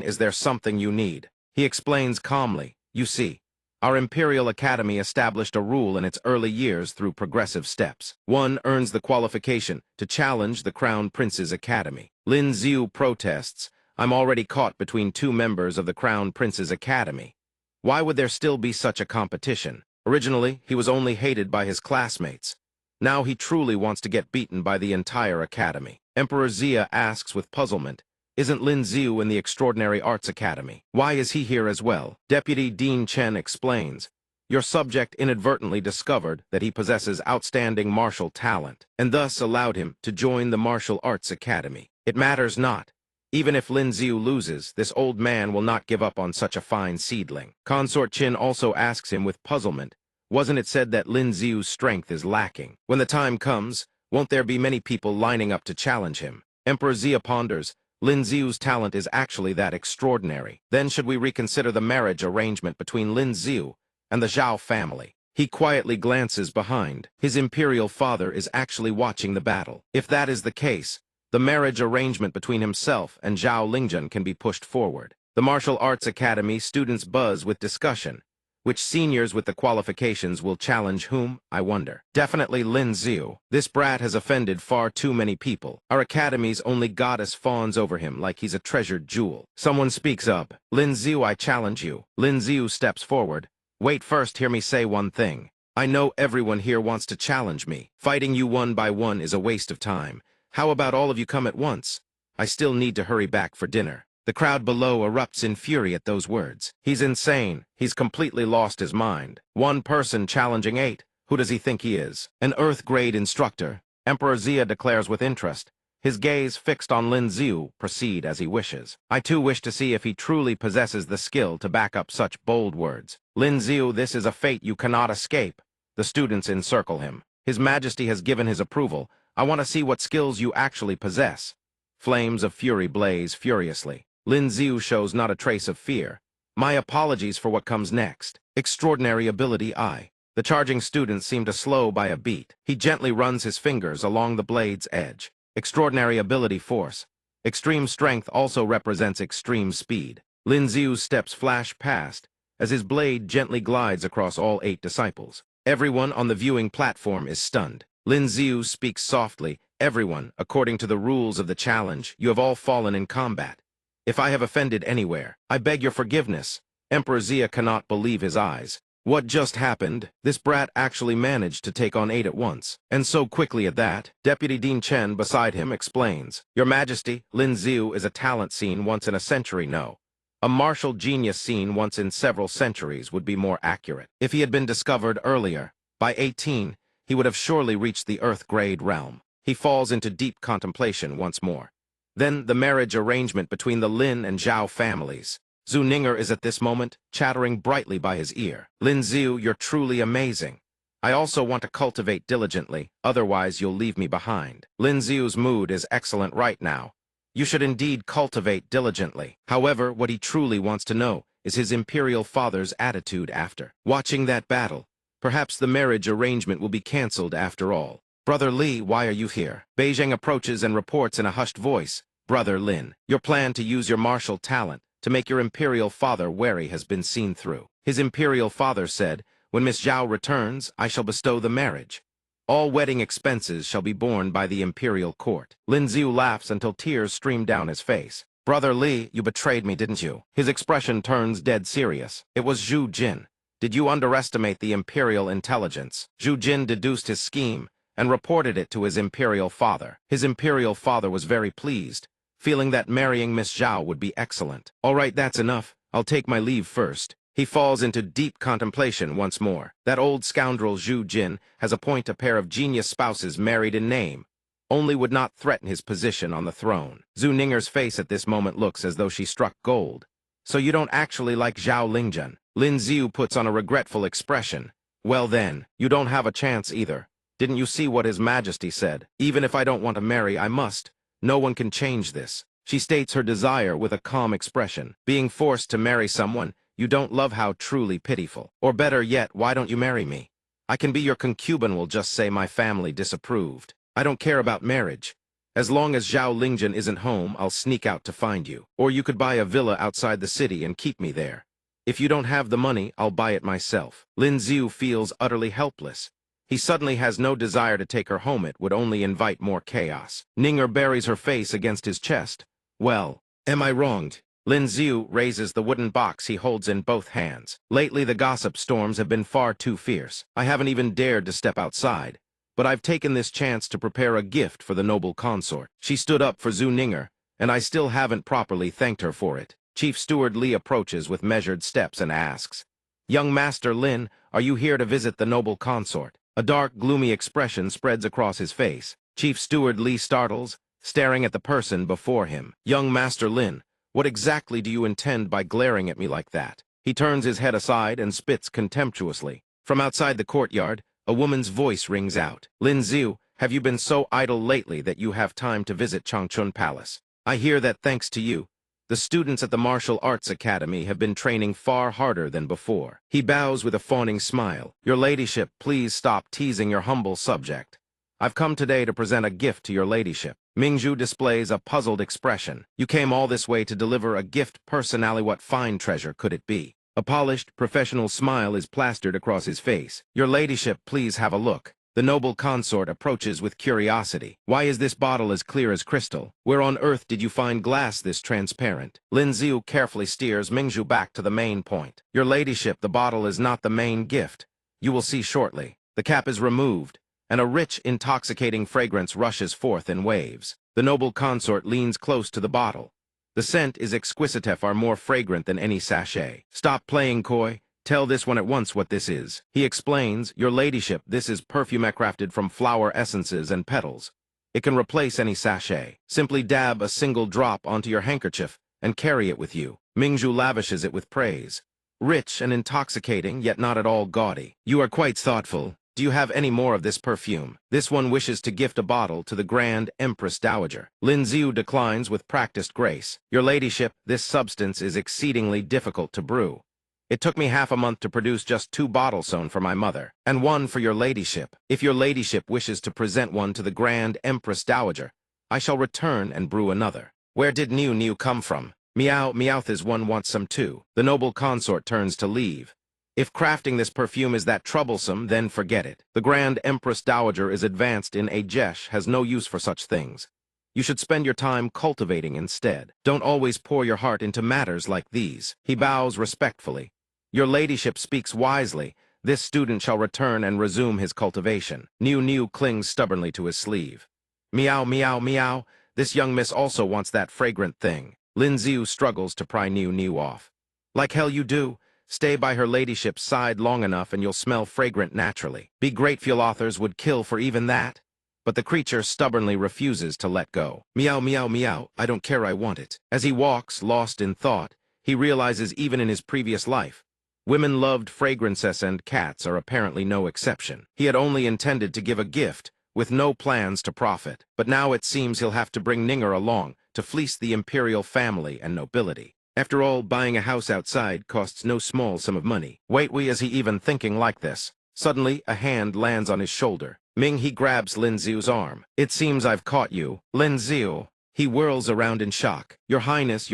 is there something you need? He explains calmly. You see, our Imperial Academy established a rule in its early years through progressive steps. One earns the qualification to challenge the Crown Prince's Academy. Lin Xiu protests. I'm already caught between two members of the Crown Prince's Academy. Why would there still be such a competition? Originally, he was only hated by his classmates. Now he truly wants to get beaten by the entire academy. Emperor Xia asks with puzzlement, isn't Lin Xiu in the Extraordinary Arts Academy? Why is he here as well? Deputy Dean Chen explains, your subject inadvertently discovered that he possesses outstanding martial talent, and thus allowed him to join the Martial Arts Academy. It matters not. Even if Lin Xiu loses, this old man will not give up on such a fine seedling. Consort Qin also asks him with puzzlement, wasn't it said that Lin Xiu's strength is lacking? When the time comes, won't there be many people lining up to challenge him? Emperor Xia ponders, Lin Xiu's talent is actually that extraordinary. Then should we reconsider the marriage arrangement between Lin Xiu and the Zhao family? He quietly glances behind. His imperial father is actually watching the battle. If that is the case, the marriage arrangement between himself and Zhao Lingjian can be pushed forward. The Martial Arts Academy students buzz with discussion. Which seniors with the qualifications will challenge whom, I wonder. Definitely Lin Xiu. This brat has offended far too many people. Our academy's only goddess fawns over him like he's a treasured jewel. Someone speaks up. Lin Xiu, I challenge you. Lin Xiu steps forward. Wait first, hear me say one thing. I know everyone here wants to challenge me. Fighting you one by one is a waste of time. How about all of you come at once? I still need to hurry back for dinner. The crowd below erupts in fury at those words. He's insane. He's completely lost his mind. One person challenging 8. Who does he think he is? An Earth-grade instructor. Emperor Xia declares with interest. His gaze fixed on Lin Xiu, proceed as he wishes. I too wish to see if he truly possesses the skill to back up such bold words. Lin Xiu, this is a fate you cannot escape. The students encircle him. His Majesty has given his approval. I want to see what skills you actually possess. Flames of fury blaze furiously. Lin Xiu shows not a trace of fear. My apologies for what comes next. Extraordinary ability I. The charging students seem to slow by a beat. He gently runs his fingers along the blade's edge. extraordinary ability force. Extreme strength also represents extreme speed. Lin Xiu's steps flash past as his blade gently glides across all 8 disciples. Everyone on the viewing platform is stunned. Lin Xiu speaks softly. Everyone, according to the rules of the challenge, you have all fallen in combat. If I have offended anywhere, I beg your forgiveness. Emperor Xia cannot believe his eyes. What just happened? This brat actually managed to take on 8 at once. And so quickly at that, Deputy Dean Chen beside him explains, Your Majesty, Lin Xiu is a talent seen once in a century, no. A martial genius seen once in several centuries would be more accurate. If he had been discovered earlier, by 18, he would have surely reached the Earth-grade realm. He falls into deep contemplation once more. Then the marriage arrangement between the Lin and Zhao families. Zhu Ninger is at this moment chattering brightly by his ear. Lin Xiu, you're truly amazing. I also want to cultivate diligently, otherwise you'll leave me behind. Lin Xiu's mood is excellent right now. You should indeed cultivate diligently. However, what he truly wants to know is his imperial father's attitude after watching that battle. Perhaps the marriage arrangement will be cancelled after all. Brother Li, why are you here? Beijing approaches and reports in a hushed voice. Brother Lin, your plan to use your martial talent to make your imperial father wary has been seen through. His imperial father said, when Miss Zhao returns, I shall bestow the marriage. All wedding expenses shall be borne by the imperial court. Lin Xiu laughs until tears stream down his face. Brother Li, you betrayed me, didn't you? His expression turns dead serious. It was Zhu Jin. Did you underestimate the imperial intelligence? Zhu Jin deduced his scheme and reported it to his imperial father. His imperial father was very pleased, feeling that marrying Miss Zhao would be excellent. All right, that's enough. I'll take my leave first. He falls into deep contemplation once more. That old scoundrel Zhu Jin has appointed a pair of genius spouses married in name, only would not threaten his position on the throne. Zhu Ninger's face at this moment looks as though she struck gold. So you don't actually like Zhao Lingjun? Lin Xiu puts on a regretful expression. Well then, you don't have a chance either. Didn't you see what His Majesty said? Even if I don't want to marry, I must. No one can change this. She states her desire with a calm expression. Being forced to marry someone you don't love, how truly pitiful. Or better yet, why don't you marry me? I can be your concubine, will just say my family disapproved. I don't care about marriage. As long as Zhao Lingjun isn't home, I'll sneak out to find you. Or you could buy a villa outside the city and keep me there. If you don't have the money, I'll buy it myself. Lin Xiu feels utterly helpless. He suddenly has no desire to take her home. It would only invite more chaos. Ninger buries her face against his chest. Well, am I wronged? Lin Xiu raises the wooden box he holds in both hands. Lately, the gossip storms have been far too fierce. I haven't even dared to step outside. But I've taken this chance to prepare a gift for the noble consort. She stood up for Zhu Ninger, and I still haven't properly thanked her for it. Chief Steward Li approaches with measured steps and asks, Young Master Lin, are you here to visit the noble consort? A dark, gloomy expression spreads across his face. Chief Steward Li startles, staring at the person before him. Young Master Lin, what exactly do you intend by glaring at me like that? He turns his head aside and spits contemptuously. From outside the courtyard, a woman's voice rings out. Lin Xiu, have you been so idle lately that you have time to visit Changchun Palace? I hear that thanks to you, the students at the Martial Arts Academy have been training far harder than before. He bows with a fawning smile. Your ladyship, please stop teasing your humble subject. I've come today to present a gift to your ladyship. Mingzhu displays a puzzled expression. You came all this way to deliver a gift personally. What fine treasure could it be? A polished, professional smile is plastered across his face. Your ladyship, please have a look. The noble consort approaches with curiosity. Why is this bottle as clear as crystal? Where on earth did you find glass this transparent? Lin Xiu carefully steers Mingzhu back to the main point. Your ladyship, the bottle is not the main gift. You will see shortly. The cap is removed, and a rich, intoxicating fragrance rushes forth in waves. The noble consort leans close to the bottle. The scent is exquisite, far more fragrant than any sachet. Stop playing coy. Tell this one at once what this is. He explains, Your ladyship, this is perfume crafted from flower essences and petals. It can replace any sachet. Simply dab a single drop onto your handkerchief and carry it with you. Mingzhu lavishes it with praise. Rich and intoxicating, yet not at all gaudy. You are quite thoughtful. Do you have any more of this perfume? This one wishes to gift a bottle to the Grand Empress Dowager. Lin Xiu declines with practiced grace. Your ladyship, this substance is exceedingly difficult to brew. It took me half a month to produce just 2 bottles sewn for my mother, and one for your ladyship. If your ladyship wishes to present one to the Grand Empress Dowager, I shall return and brew another. Where did Niu come from? Meow, Meowth is one wants some too. The noble consort turns to leave. If crafting this perfume is that troublesome, then forget it. The Grand Empress Dowager is advanced in Ajesh, has no use for such things. You should spend your time cultivating instead. Don't always pour your heart into matters like these. He bows respectfully. Your ladyship speaks wisely. This student shall return and resume his cultivation. Niu clings stubbornly to his sleeve. Meow, meow, meow. This young miss also wants that fragrant thing. Lin Xiu struggles to pry Niu off. Like hell you do. Stay by her ladyship's side long enough and you'll smell fragrant naturally. Be grateful authors would kill for even that. But the creature stubbornly refuses to let go. Meow, meow, meow. I don't care, I want it. As he walks, lost in thought, he realizes even in his previous life, women loved fragrances and cats are apparently no exception. He had only intended to give a gift, with no plans to profit. But now it seems he'll have to bring Ninger along to fleece the imperial family and nobility. After all, buying a house outside costs no small sum of money. Is he even thinking like this? Suddenly, a hand lands on his shoulder. He grabs Lin Xiu's arm. It seems I've caught you. Lin Xiu. He whirls around in shock. Your Highness,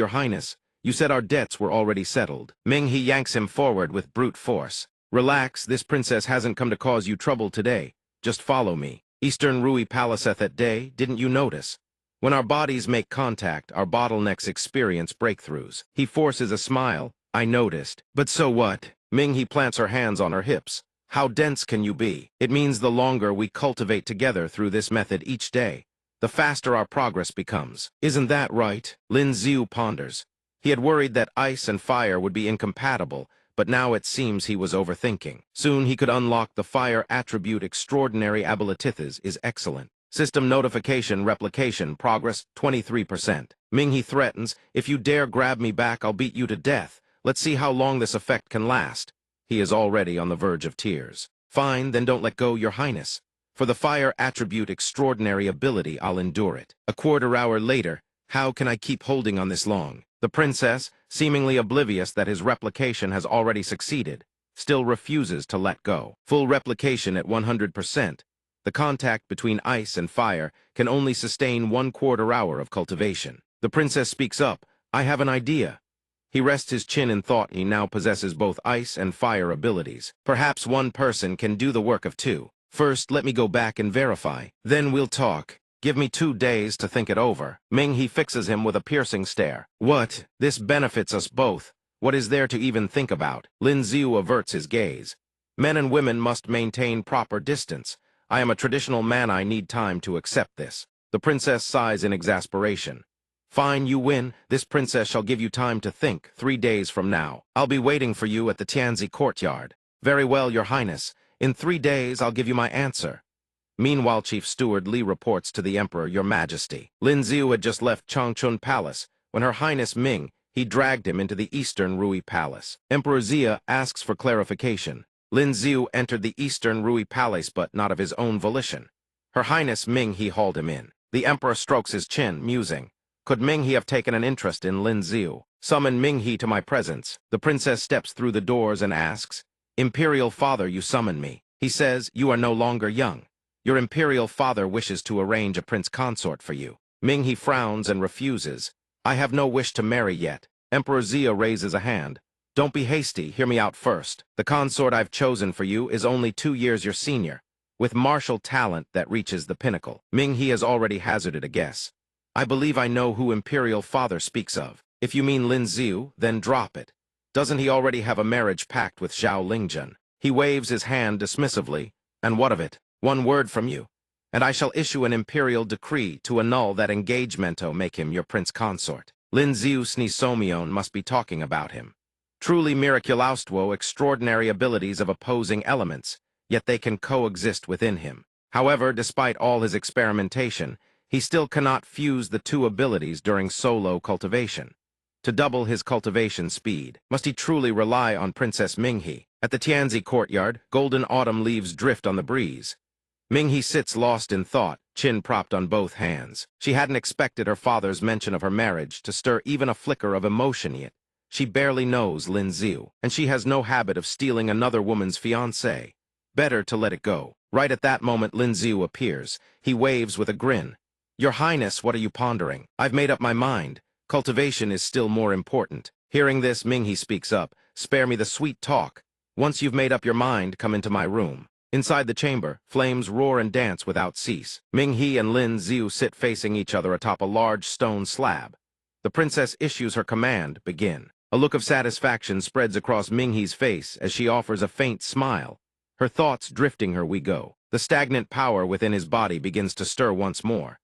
you said our debts were already settled. He yanks him forward with brute force. Relax, this princess hasn't come to cause you trouble today. Just follow me. Eastern Rui Paliseth at day, didn't you notice? When our bodies make contact, our bottlenecks experience breakthroughs. He forces a smile. I noticed. But so what? He plants her hands on her hips. How dense can you be? It means the longer we cultivate together through this method each day, the faster our progress becomes. Isn't that right? Lin Xiu ponders. He had worried that ice and fire would be incompatible, but now it seems he was overthinking. Soon he could unlock the fire attribute. Extraordinary abilities is excellent. System notification replication progress 23%. He threatens, if you dare grab me back, I'll beat you to death. Let's see how long this effect can last. He is already on the verge of tears. Fine, then don't let go, Your Highness. For the fire attribute extraordinary ability, I'll endure it. A quarter hour later, how can I keep holding on this long? The princess, seemingly oblivious that his replication has already succeeded, still refuses to let go. Full replication at 100%. The contact between ice and fire can only sustain 1/4 hour of cultivation. The princess speaks up. I have an idea. He rests his chin in thought. He now possesses both ice and fire abilities. Perhaps one person can do the work of two. First, let me go back and verify. Then we'll talk. Give me 2 days to think it over. He fixes him with a piercing stare. What? This benefits us both. What is there to even think about? Lin Xiu averts his gaze. Men and women must maintain proper distance. I am a traditional man. I need time to accept this. The princess sighs in exasperation. Fine, you win. This princess shall give you time to think. 3 days from now. I'll be waiting for you at the Tianzi courtyard. Very well, Your Highness. In 3 days, I'll give you my answer. Meanwhile, Chief Steward Li reports to the Emperor, Your Majesty. Lin Xiu had just left Changchun Palace. When Her Highness Ming, he dragged him into the Eastern Rui Palace. Emperor Xia asks for clarification. Lin Xiu entered the Eastern Rui Palace, but not of his own volition. Her Highness Ming, he hauled him in. The Emperor strokes his chin, musing. Could Ming He have taken an interest in Lin Xiu? Summon Ming He to my presence. The princess steps through the doors and asks, Imperial Father, you summon me. He says, you are no longer young. Your Imperial Father wishes to arrange a prince consort for you. Ming He frowns and refuses. I have no wish to marry yet. Emperor Xia raises a hand. Don't be hasty, hear me out first. The consort I've chosen for you is only 2 years your senior, with martial talent that reaches the pinnacle. Ming He has already hazarded a guess. I believe I know who Imperial Father speaks of. If you mean Lin Xiu, then drop it. Doesn't he already have a marriage pact with Zhao Lingjun? He waves his hand dismissively. And what of it? 1 word from you, and I shall issue an imperial decree to annul that engagemento, make him your prince consort. Lin Xiu Snisomion must be talking about him. Truly miraculouswo, extraordinary abilities of opposing elements, yet they can coexist within him. However, despite all his experimentation, he still cannot fuse the 2 abilities during solo cultivation. To double his cultivation speed, must he truly rely on Princess Ming He? At the Tianzi courtyard, golden autumn leaves drift on the breeze. Ming He sits lost in thought, chin propped on both hands. She hadn't expected her father's mention of her marriage to stir even a flicker of emotion yet. She barely knows Lin Xiu, and she has no habit of stealing another woman's fiancé. Better to let it go. Right at that moment, Lin Xiu appears. He waves with a grin. Your Highness, what are you pondering? I've made up my mind. Cultivation is still more important. Hearing this, Minghe speaks up. Spare me the sweet talk. Once you've made up your mind, come into my room. Inside the chamber, flames roar and dance without cease. Minghe and Lin Xiu sit facing each other atop a large stone slab. The princess issues her command, begin. A look of satisfaction spreads across Minghe's face as she offers a faint smile. Her thoughts drifting her we go. The stagnant power within his body begins to stir once more.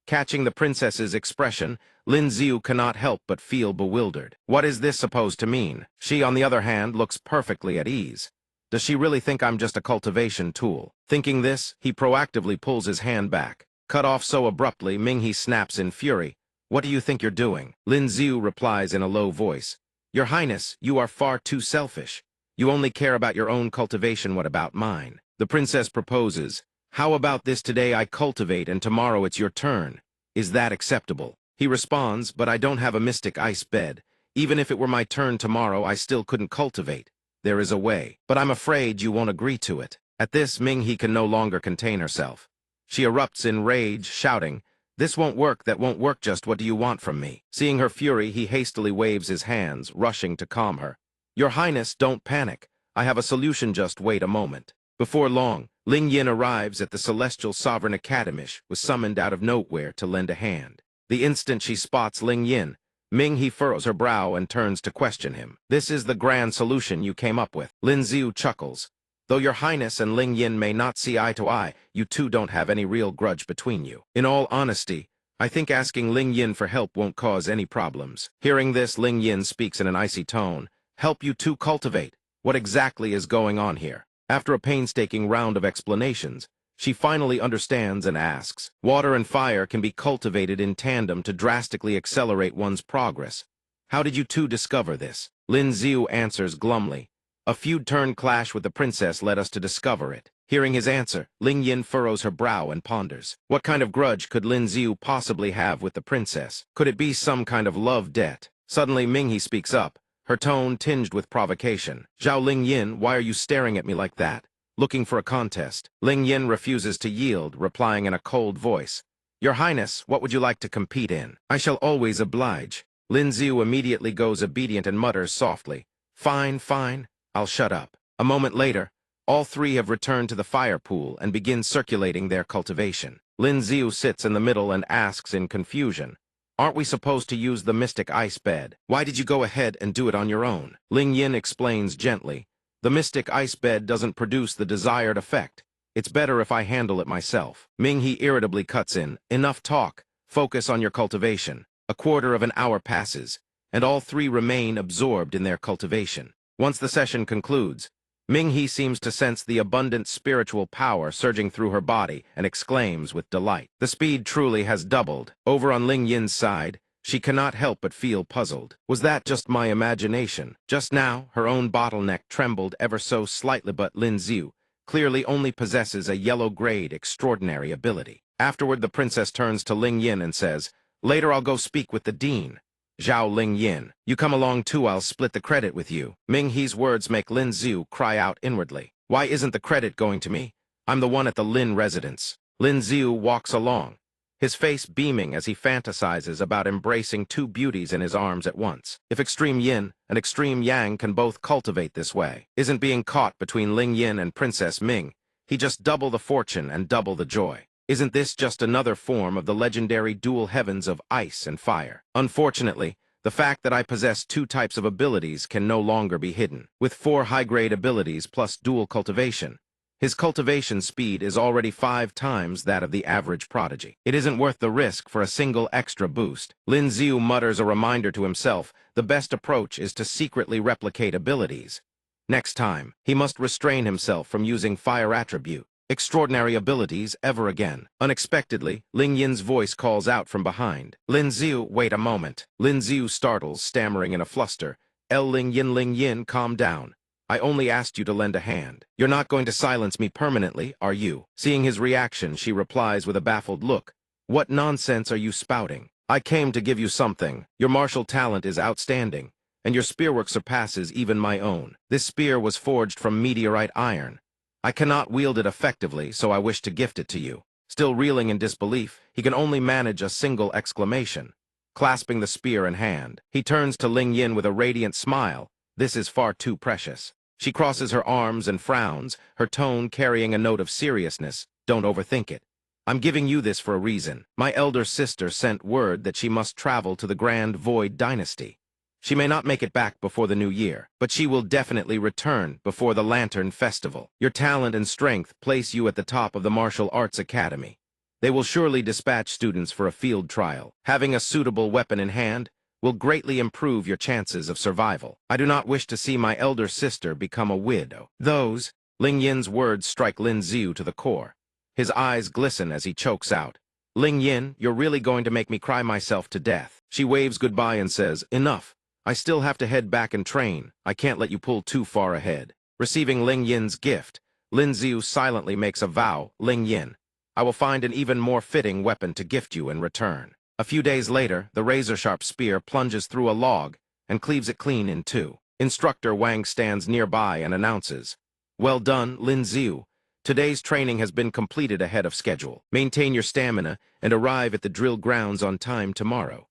Catching the princess's expression, Lin Xiu cannot help but feel bewildered. What is this supposed to mean? She, on the other hand, looks perfectly at ease. Does she really think I'm just a cultivation tool? Thinking this, he proactively pulls his hand back. Cut off so abruptly, Minghe snaps in fury. What do you think you're doing? Lin Xiu replies in a low voice. Your Highness, you are far too selfish. You only care about your own cultivation, what about mine? The princess proposes. How about this today I cultivate and tomorrow it's your turn? Is that acceptable? He responds, but I don't have a mystic ice bed. Even if it were my turn tomorrow, I still couldn't cultivate. There is a way, but I'm afraid you won't agree to it. At this, Minghe can no longer contain herself. She erupts in rage, shouting, This won't work, that won't work, just what do you want from me? Seeing her fury, he hastily waves his hands, rushing to calm her. Your Highness, don't panic. I have a solution, just wait a moment. Before long, Ling Yin arrives at the Celestial Sovereign Academy, was summoned out of nowhere to lend a hand. The instant she spots Ling Yin, Minghe furrows her brow and turns to question him. This is the grand solution you came up with. Lin Xiu chuckles. Though your Highness and Ling Yin may not see eye to eye, you two don't have any real grudge between you. In all honesty, I think asking Ling Yin for help won't cause any problems. Hearing this, Ling Yin speaks in an icy tone. Help you two cultivate. What exactly is going on here? After a painstaking round of explanations, she finally understands and asks. Water and fire can be cultivated in tandem to drastically accelerate one's progress. How did you two discover this? Lin Xiu answers glumly. A feud-turn clash with the princess led us to discover it. Hearing his answer, Ling Yin furrows her brow and ponders. What kind of grudge could Lin Xiu possibly have with the princess? Could it be some kind of love debt? Suddenly, Minghe speaks up, her tone tinged with provocation. Zhao Ling Yin, why are you staring at me like that? Looking for a contest. Ling Yin refuses to yield, replying in a cold voice. Your Highness, what would you like to compete in? I shall always oblige. Lin Xiu immediately goes obedient and mutters softly. Fine, fine. I'll shut up. A moment later, all three have returned to the fire pool and begin circulating their cultivation. Lin Xiu sits in the middle and asks in confusion, Aren't we supposed to use the mystic ice bed? Why did you go ahead and do it on your own? Ling Yin explains gently, The mystic ice bed doesn't produce the desired effect. It's better if I handle it myself. Minghe irritably cuts in, Enough talk. Focus on your cultivation. A quarter of an hour passes, and all three remain absorbed in their cultivation. Once the session concludes, Minghe seems to sense the abundant spiritual power surging through her body and exclaims with delight. The speed truly has doubled. Over on Ling Yin's side, she cannot help but feel puzzled. Was that just my imagination? Just now, her own bottleneck trembled ever so slightly, but Lin Xiu clearly only possesses a yellow-grade extraordinary ability. Afterward, the princess turns to Ling Yin and says, Later I'll go speak with the dean. Zhao Ling Yin, you come along too, I'll split the credit with you. Minghe's words make Lin Xiu cry out inwardly. Why isn't the credit going to me? I'm the one at the Lin residence. Lin Xiu walks along, his face beaming as he fantasizes about embracing two beauties in his arms at once. If extreme yin and extreme yang can both cultivate this way, isn't being caught between Ling Yin and Princess Ming, he just double the fortune and double the joy. Isn't this just another form of the legendary dual heavens of ice and fire? Unfortunately, the fact that I possess two types of abilities can no longer be hidden. With 4 high-grade abilities plus dual cultivation, his cultivation speed is already 5 times that of the average prodigy. It isn't worth the risk for a single extra boost. Lin Xiu mutters a reminder to himself, the best approach is to secretly replicate abilities. Next time, he must restrain himself from using fire attribute. Extraordinary abilities ever again. Unexpectedly, Ling Yin's voice calls out from behind. Lin Xiu, wait a moment. Lin Xiu startles, stammering in a fluster. Ling Yin, calm down. I only asked you to lend a hand. You're not going to silence me permanently, are you? Seeing his reaction, she replies with a baffled look. What nonsense are you spouting? I came to give you something. Your martial talent is outstanding, and your spearwork surpasses even my own. This spear was forged from meteorite iron. I cannot wield it effectively, so I wish to gift it to you. Still reeling in disbelief, he can only manage a single exclamation. Clasping the spear in hand, he turns to Ling Yin with a radiant smile. This is far too precious. She crosses her arms and frowns, her tone carrying a note of seriousness. Don't overthink it. I'm giving you this for a reason. My elder sister sent word that she must travel to the Grand Void Dynasty. She may not make it back before the new year, but she will definitely return before the Lantern Festival. Your talent and strength place you at the top of the Martial Arts Academy. They will surely dispatch students for a field trial. Having a suitable weapon in hand will greatly improve your chances of survival. I do not wish to see my elder sister become a widow. Ling Yin's words strike Lin Xiu to the core. His eyes glisten as he chokes out, Ling Yin, you're really going to make me cry myself to death. She waves goodbye and says, enough. I still have to head back and train. I can't let you pull too far ahead. Receiving Ling Yin's gift, Lin Xiu silently makes a vow, Ling Yin, I will find an even more fitting weapon to gift you in return. A few days later, the razor-sharp spear plunges through a log and cleaves it clean in two. Instructor Wang stands nearby and announces, well done, Lin Xiu. Today's training has been completed ahead of schedule. Maintain your stamina and arrive at the drill grounds on time tomorrow.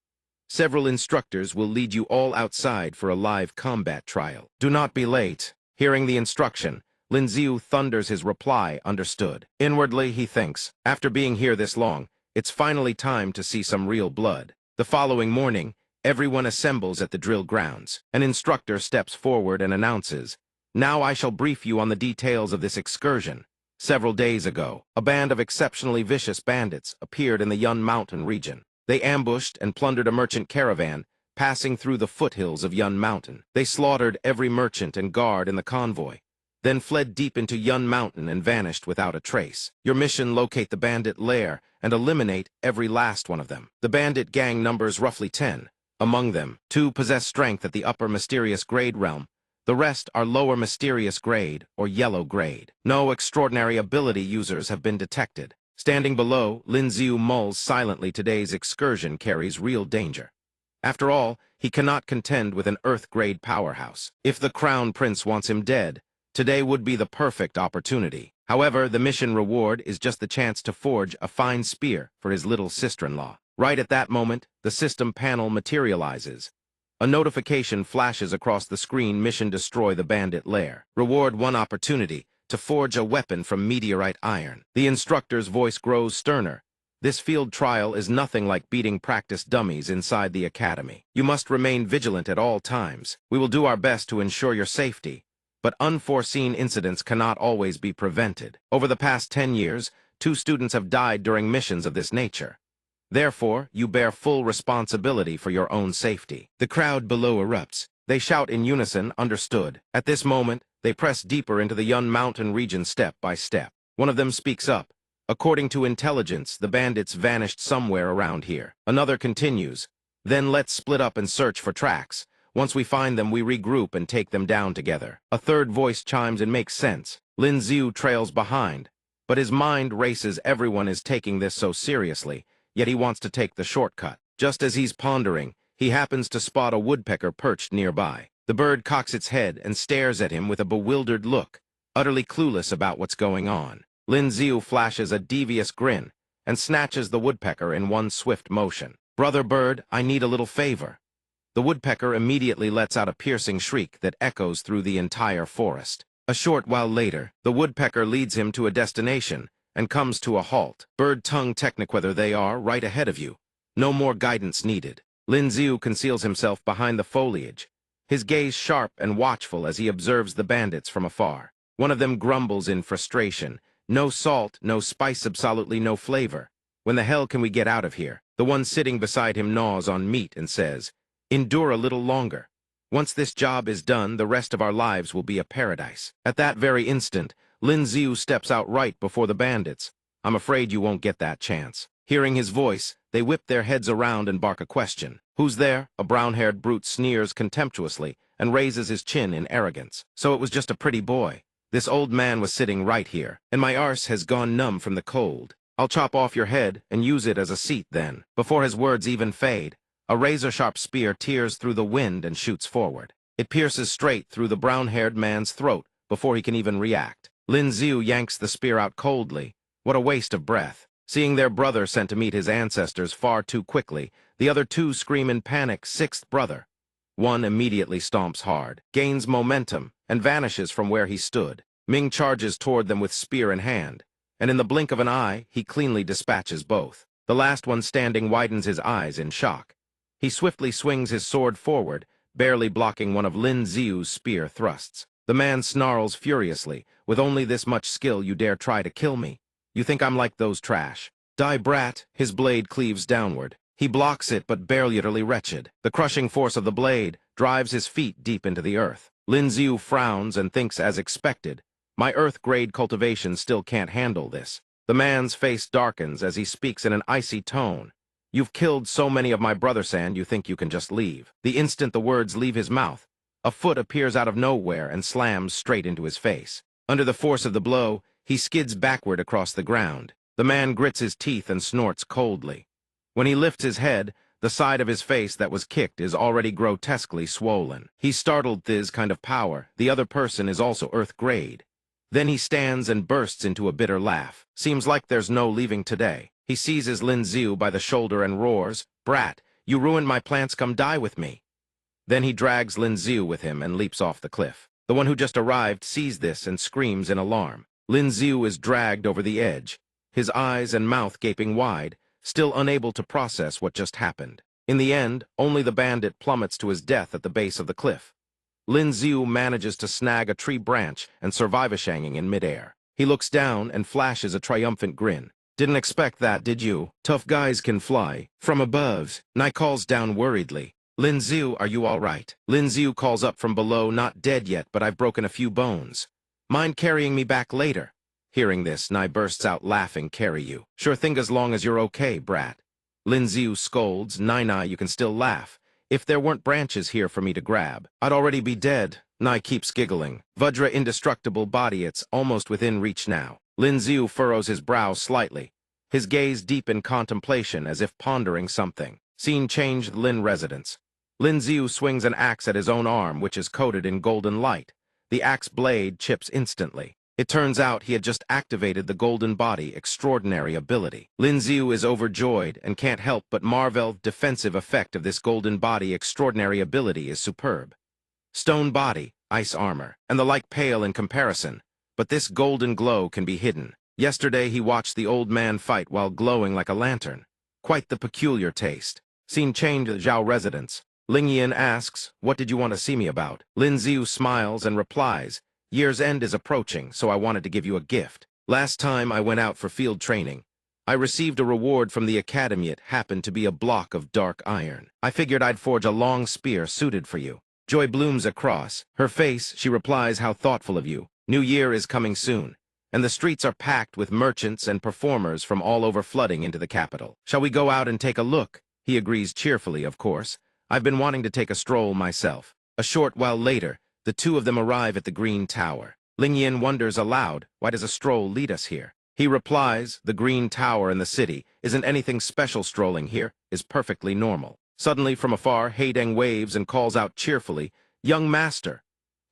Several instructors will lead you all outside for a live combat trial. Do not be late. Hearing the instruction, Lin Xiu thunders his reply, understood. Inwardly, he thinks, after being here this long, it's finally time to see some real blood. The following morning, everyone assembles at the drill grounds. An instructor steps forward and announces, now I shall brief you on the details of this excursion. Several days ago, a band of exceptionally vicious bandits appeared in the Yun Mountain region. They ambushed and plundered a merchant caravan passing through the foothills of Yun Mountain. They slaughtered every merchant and guard in the convoy, then fled deep into Yun Mountain and vanished without a trace. Your mission: locate the bandit lair and eliminate every last one of them. The bandit gang numbers roughly 10. Among them, 2 possess strength at the upper mysterious grade realm. The rest are lower mysterious grade or yellow grade. No extraordinary ability users have been detected. Standing below, Lin Xiu mulls silently. Today's excursion carries real danger. After all, he cannot contend with an Earth-grade powerhouse. If the Crown Prince wants him dead, today would be the perfect opportunity. However, the mission reward is just the chance to forge a fine spear for his little sister-in-law. Right at that moment, the system panel materializes. A notification flashes across the screen: mission: destroy the bandit lair. Reward: 1 opportunity to forge a weapon from meteorite iron. The instructor's voice grows sterner. This field trial is nothing like beating practice dummies inside the academy. You must remain vigilant at all times. We will do our best to ensure your safety, but unforeseen incidents cannot always be prevented. Over the past 10 years, 2 students have died during missions of this nature. Therefore, you bear full responsibility for your own safety. The crowd below erupts. They shout in unison, understood. At this moment, they press deeper into the Yun Mountain region step by step. One of them speaks up. According to intelligence, the bandits vanished somewhere around here. Another continues. Then let's split up and search for tracks. Once we find them, we regroup and take them down together. A third voice chimes and makes sense. Lin Xiu trails behind, but his mind races. Everyone is taking this so seriously, yet he wants to take the shortcut. Just as he's pondering, he happens to spot a woodpecker perched nearby. The bird cocks its head and stares at him with a bewildered look, utterly clueless about what's going on. Lin Xiu flashes a devious grin and snatches the woodpecker in one swift motion. Brother bird, I need a little favor. The woodpecker immediately lets out a piercing shriek that echoes through the entire forest. A short while later, the woodpecker leads him to a destination and comes to a halt. Bird tongue techniquether, they are right ahead of you. No more guidance needed. Lin Xiu conceals himself behind the foliage, his gaze sharp and watchful as he observes the bandits from afar. One of them grumbles in frustration. No salt, no spice, absolutely no flavor. When the hell can we get out of here? The one sitting beside him gnaws on meat and says, endure a little longer. Once this job is done, the rest of our lives will be a paradise. At that very instant, Lin Xiu steps out right before the bandits. I'm afraid you won't get that chance. Hearing his voice, they whip their heads around and bark a question. Who's there? A brown-haired brute sneers contemptuously and raises his chin in arrogance. So it was just a pretty boy. This old man was sitting right here, and my arse has gone numb from the cold. I'll chop off your head and use it as a seat then. Before his words even fade, a razor-sharp spear tears through the wind and shoots forward. It pierces straight through the brown-haired man's throat before he can even react. Lin Xiu yanks the spear out coldly. What a waste of breath. Seeing their brother sent to meet his ancestors far too quickly, the other two scream in panic, "Sixth brother!" One immediately stomps hard, gains momentum, and vanishes from where he stood. Ming charges toward them with spear in hand, and in the blink of an eye, he cleanly dispatches both. The last one standing widens his eyes in shock. He swiftly swings his sword forward, barely blocking one of Lin Ziu's spear thrusts. The man snarls furiously, "With only this much skill you dare try to kill me? You think I'm like those trash? Die, brat!" His blade cleaves downward. He blocks it, but barely utterly wretched. The crushing force of the blade drives his feet deep into the earth. Lin Ziu frowns and thinks as expected, "My earth-grade cultivation still can't handle this." The man's face darkens as he speaks in an icy tone. "You've killed so many of my brother-san you think you can just leave." The instant the words leave his mouth, a foot appears out of nowhere and slams straight into his face. Under the force of the blow, he skids backward across the ground. The man grits his teeth and snorts coldly. When he lifts his head, the side of his face that was kicked is already grotesquely swollen. He's startled this kind of power. The other person is also Earth-grade. Then he stands and bursts into a bitter laugh. Seems like there's no leaving today. He seizes Lin Ziu by the shoulder and roars, "Brat, you ruined my plants, come die with me." Then he drags Lin Ziu with him and leaps off the cliff. The one who just arrived sees this and screams in alarm. Lin Ziu is dragged over the edge, his eyes and mouth gaping wide, still unable to process what just happened. In the end, only the bandit plummets to his death at the base of the cliff. Lin Ziu manages to snag a tree branch and survive a shanging in midair. He looks down and flashes a triumphant grin. "Didn't expect that, did you? Tough guys can fly." From above, Nai calls down worriedly, "Lin Ziu, are you all right?" Lin Ziu calls up from below, "Not dead yet, but I've broken a few bones. Mind carrying me back later?" Hearing this, Nai bursts out laughing, "Carry you? Sure thing as long as you're okay, brat." Lin Ziu scolds, "Nai, you can still laugh. If there weren't branches here for me to grab, I'd already be dead." Nai keeps giggling. "Vajra indestructible body, it's almost within reach now." Lin Ziu furrows his brow slightly, his gaze deep in contemplation as if pondering something. Scene changed. Lin residence. Lin Ziu swings an axe at his own arm, which is coated in golden light. The axe blade chips instantly. It turns out he had just activated the golden body extraordinary ability. Lin Ziu is overjoyed and can't help but marvel. Defensive effect of this golden body extraordinary ability is superb. Stone body, ice armor, and the like pale in comparison, but this golden glow can be hidden. Yesterday he watched the old man fight while glowing like a lantern. Quite the peculiar taste. Scene changed at Zhao residence. Ling Yin asks, "What did you want to see me about?" Lin Ziu smiles and replies, "Year's end is approaching, so I wanted to give you a gift. Last time I went out for field training, I received a reward from the academy. It happened to be a block of dark iron. I figured I'd forge a long spear suited for you." Joy blooms across her face. She replies, "How thoughtful of you. New Year is coming soon, and the streets are packed with merchants and performers from all over flooding into the capital. Shall we go out and take a look?" He agrees cheerfully, "Of course. I've been wanting to take a stroll myself." A short while later, the two of them arrive at the Green Tower. Ling Yin wonders aloud, "Why does a stroll lead us here?" He replies, "The Green Tower in the city isn't anything special. Strolling here is perfectly normal." Suddenly, from afar, Haydeng waves and calls out cheerfully, "Young master."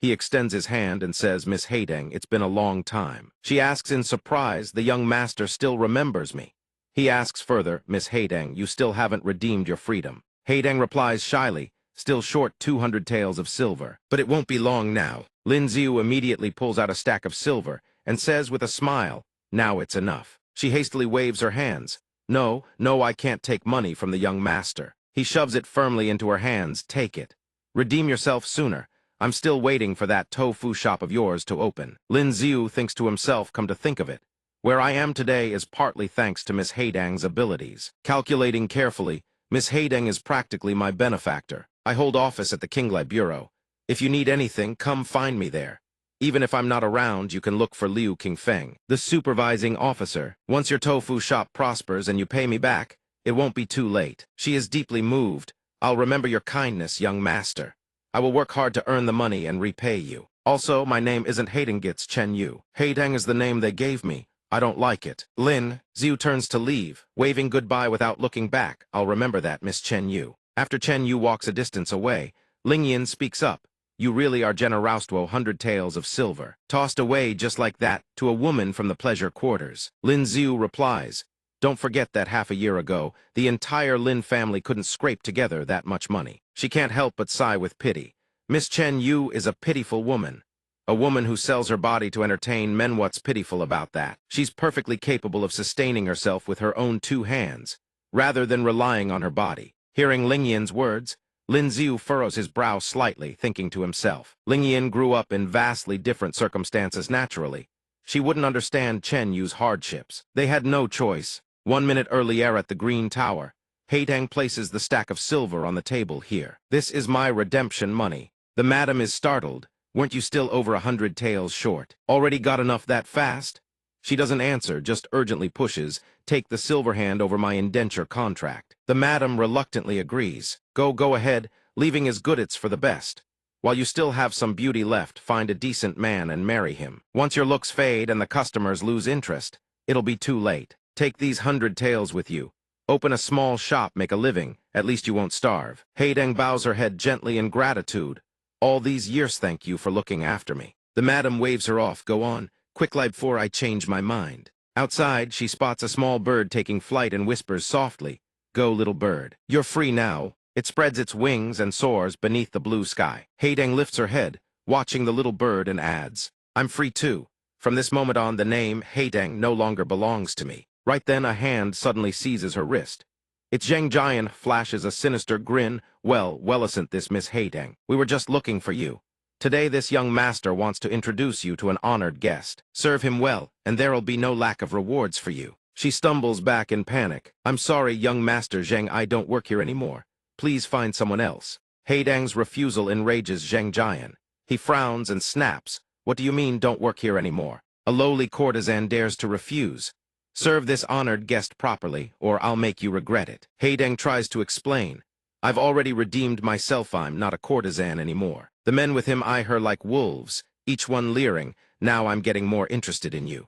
He extends his hand and says, "Miss Haydeng, it's been a long time." She asks in surprise, "The young master still remembers me?" He asks further, "Miss Haydeng, you still haven't redeemed your freedom." Haydeng replies shyly, "Still short 200 taels of silver, but it won't be long now." Lin Ziu immediately pulls out a stack of silver and says with a smile, "Now it's enough." She hastily waves her hands. No, I can't take money from the young master." He shoves it firmly into her hands. "Take it. Redeem yourself sooner. I'm still waiting for that tofu shop of yours to open." Lin Ziu thinks to himself, "Come to think of it, where I am today is partly thanks to Miss Haydeng's abilities." Calculating carefully, Miss Haydeng is practically my benefactor. I hold office at the Qinglai Bureau. If you need anything, come find me there. Even if I'm not around, you can look for Liu Qingfeng, the supervising officer. Once your tofu shop prospers and you pay me back, it won't be too late. She is deeply moved. "I'll remember your kindness, young master. I will work hard to earn the money and repay you. Also, my name isn't Haydengitz Chen Yu. Haydeng is the name they gave me. I don't like it." Lin Ziu turns to leave, waving goodbye without looking back. "I'll remember that, Miss Chen Yu." After Chen Yu walks a distance away, Ling Yin speaks up. "You really are generous to 100 taels of silver, tossed away just like that to a woman from the pleasure quarters." Lin Ziu replies, Don't forget that half a year ago, the entire Lin family couldn't scrape together that much money. She can't help but sigh with pity. Miss Chen Yu is a pitiful woman. A woman who sells her body to entertain men. What's pitiful about that? She's perfectly capable of sustaining herself with her own 2 hands, rather than relying on her body. Hearing Ling Yin's words, Lin Ziu furrows his brow slightly, thinking to himself. Ling Yin grew up in vastly different circumstances naturally. She wouldn't understand Chen Yu's hardships. They had no choice. 1 minute earlier at the Green Tower, Haydang places the stack of silver on the table here. This is my redemption money. The madam is startled. Weren't you still over 100 taels short? Already got enough that fast? She doesn't answer, just urgently pushes, take the silver hand over my indenture contract. The madam reluctantly agrees. Go ahead, leaving as good it's for the best. While you still have some beauty left, find a decent man and marry him. Once your looks fade and the customers lose interest, it'll be too late. Take these 100 taels with you. Open a small shop, make a living, at least you won't starve. Haydang bows her head gently in gratitude. All these years thank you for looking after me. The madam waves her off. Go on, quickly before I change my mind. Outside, she spots a small bird taking flight and whispers softly, Go, little bird. You're free now. It spreads its wings and soars beneath the blue sky. Haydang lifts her head, watching the little bird, and adds, I'm free too. From this moment on, the name Haydang no longer belongs to me. Right then, a hand suddenly seizes her wrist. It's Zheng Jian flashes a sinister grin. Well, isn't this Miss Haydang? We were just looking for you. Today, this young master wants to introduce you to an honored guest. Serve him well, and there'll be no lack of rewards for you. She stumbles back in panic. I'm sorry, young master Zheng, I don't work here anymore. Please find someone else. Haydang's refusal enrages Zheng Jian. He frowns and snaps. What do you mean, don't work here anymore? A lowly courtesan dares to refuse. Serve this honored guest properly, or I'll make you regret it. Haydang tries to explain. I've already redeemed myself, I'm not a courtesan anymore. The men with him eye her like wolves, each one leering. Now I'm getting more interested in you.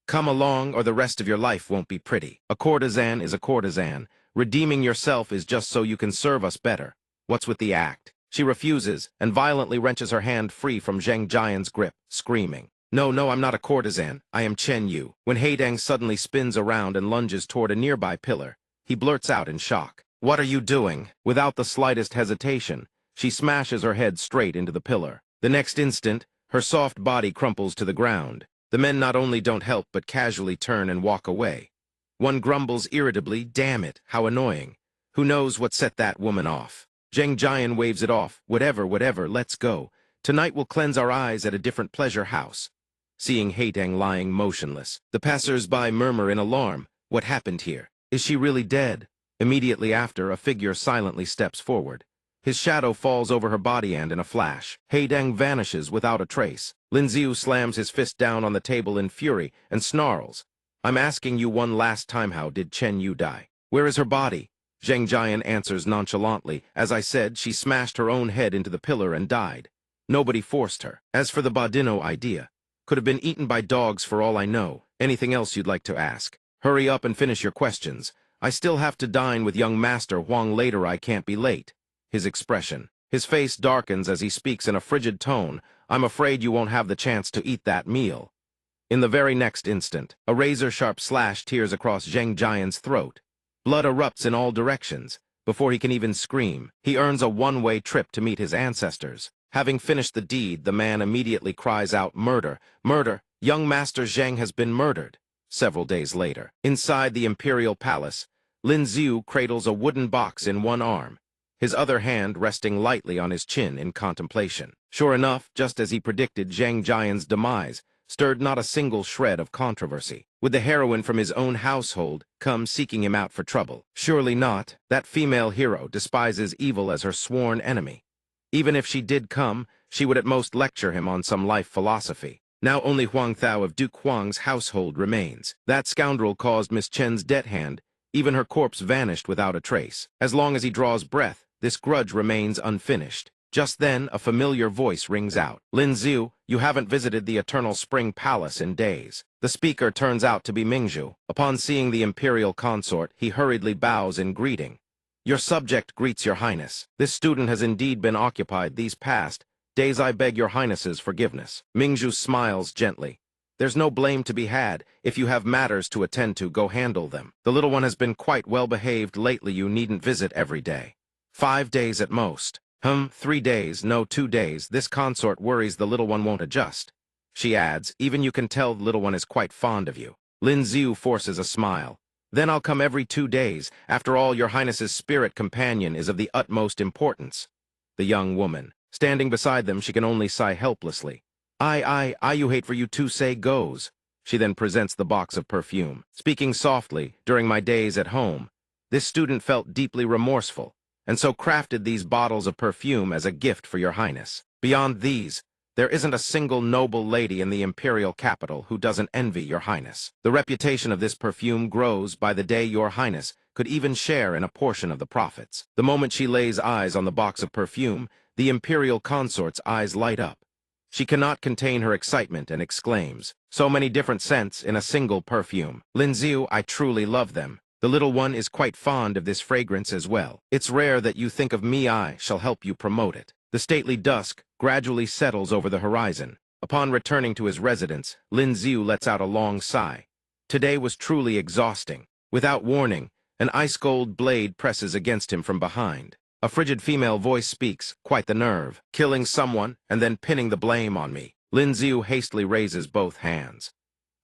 Come along, or the rest of your life won't be pretty. A courtesan is a courtesan. Redeeming yourself is just so you can serve us better. What's with the act? She refuses, and violently wrenches her hand free from Zheng Jian's grip, screaming. No, I'm not a courtesan. I am Chen Yu. When Haydang suddenly spins around and lunges toward a nearby pillar, he blurts out in shock. What are you doing? Without the slightest hesitation, she smashes her head straight into the pillar. The next instant, her soft body crumples to the ground. The men not only don't help but casually turn and walk away. One grumbles irritably, damn it, how annoying. Who knows what set that woman off? Zheng Jian waves it off. Whatever, let's go. Tonight we'll cleanse our eyes at a different pleasure house. Seeing Haydang lying motionless, the passers-by murmur in alarm. What happened here? Is she really dead? Immediately after, a figure silently steps forward. His shadow falls over her body and, in a flash, Haydang vanishes without a trace. Lin Ziu slams his fist down on the table in fury and snarls. I'm asking you one last time, how did Chen Yu die? Where is her body? Zheng Jian answers nonchalantly. As I said, she smashed her own head into the pillar and died. Nobody forced her. As for the Badino idea, could have been eaten by dogs for all I know. Anything else you'd like to ask? Hurry up and finish your questions. I still have to dine with young Master Huang later. I can't be late. His expression. His face darkens as he speaks in a frigid tone. I'm afraid you won't have the chance to eat that meal. In the very next instant, a razor-sharp slash tears across Zheng Jian's throat. Blood erupts in all directions. Before he can even scream, he earns a one-way trip to meet his ancestors. Having finished the deed, the man immediately cries out, Murder! Murder! Young Master Zheng has been murdered. Several days later, inside the imperial palace, Lin Ziu cradles a wooden box in one arm, his other hand resting lightly on his chin in contemplation. Sure enough, just as he predicted, Zheng Jian's demise stirred not a single shred of controversy. Would the heroine from his own household come seeking him out for trouble? Surely not. That female hero despises evil as her sworn enemy. Even if she did come, she would at most lecture him on some life philosophy. Now only Huang Thao of Duke Huang's household remains. That scoundrel caused Miss Chen's debt hand. Even her corpse vanished without a trace. As long as he draws breath, this grudge remains unfinished. Just then, a familiar voice rings out. Lin Ziu, you haven't visited the Eternal Spring Palace in days. The speaker turns out to be Mingzhu. Upon seeing the imperial consort, he hurriedly bows in greeting. Your subject greets your highness. This student has indeed been occupied these past days. I beg your highness's forgiveness. Mingzhu smiles gently. There's no blame to be had. If you have matters to attend to, go handle them. The little one has been quite well behaved lately. You needn't visit every day. 5 days at most. 3 days, no 2 days. This consort worries the little one won't adjust. She adds, even you can tell the little one is quite fond of you. Lin Xiu forces a smile. Then I'll come every 2 days. After all, your highness's spirit companion is of the utmost importance. The young woman. Standing beside them, she can only sigh helplessly. I you hate for you to say goes. She then presents the box of perfume. Speaking softly, during my days at home, this student felt deeply remorseful, and so crafted these bottles of perfume as a gift for your highness. Beyond these, there isn't a single noble lady in the imperial capital who doesn't envy your highness. The reputation of this perfume grows by the day your highness could even share in a portion of the profits. The moment she lays eyes on the box of perfume, the imperial consort's eyes light up. She cannot contain her excitement and exclaims, so many different scents in a single perfume. Lin Xiu, I truly love them. The little one is quite fond of this fragrance as well. It's rare that you think of me. I shall help you promote it. The stately dusk gradually settles over the horizon. Upon returning to his residence, Lin Xiu lets out a long sigh. Today was truly exhausting. Without warning, an ice-cold blade presses against him from behind. A frigid female voice speaks, quite the nerve, killing someone and then pinning the blame on me. Lin Xiu hastily raises both hands.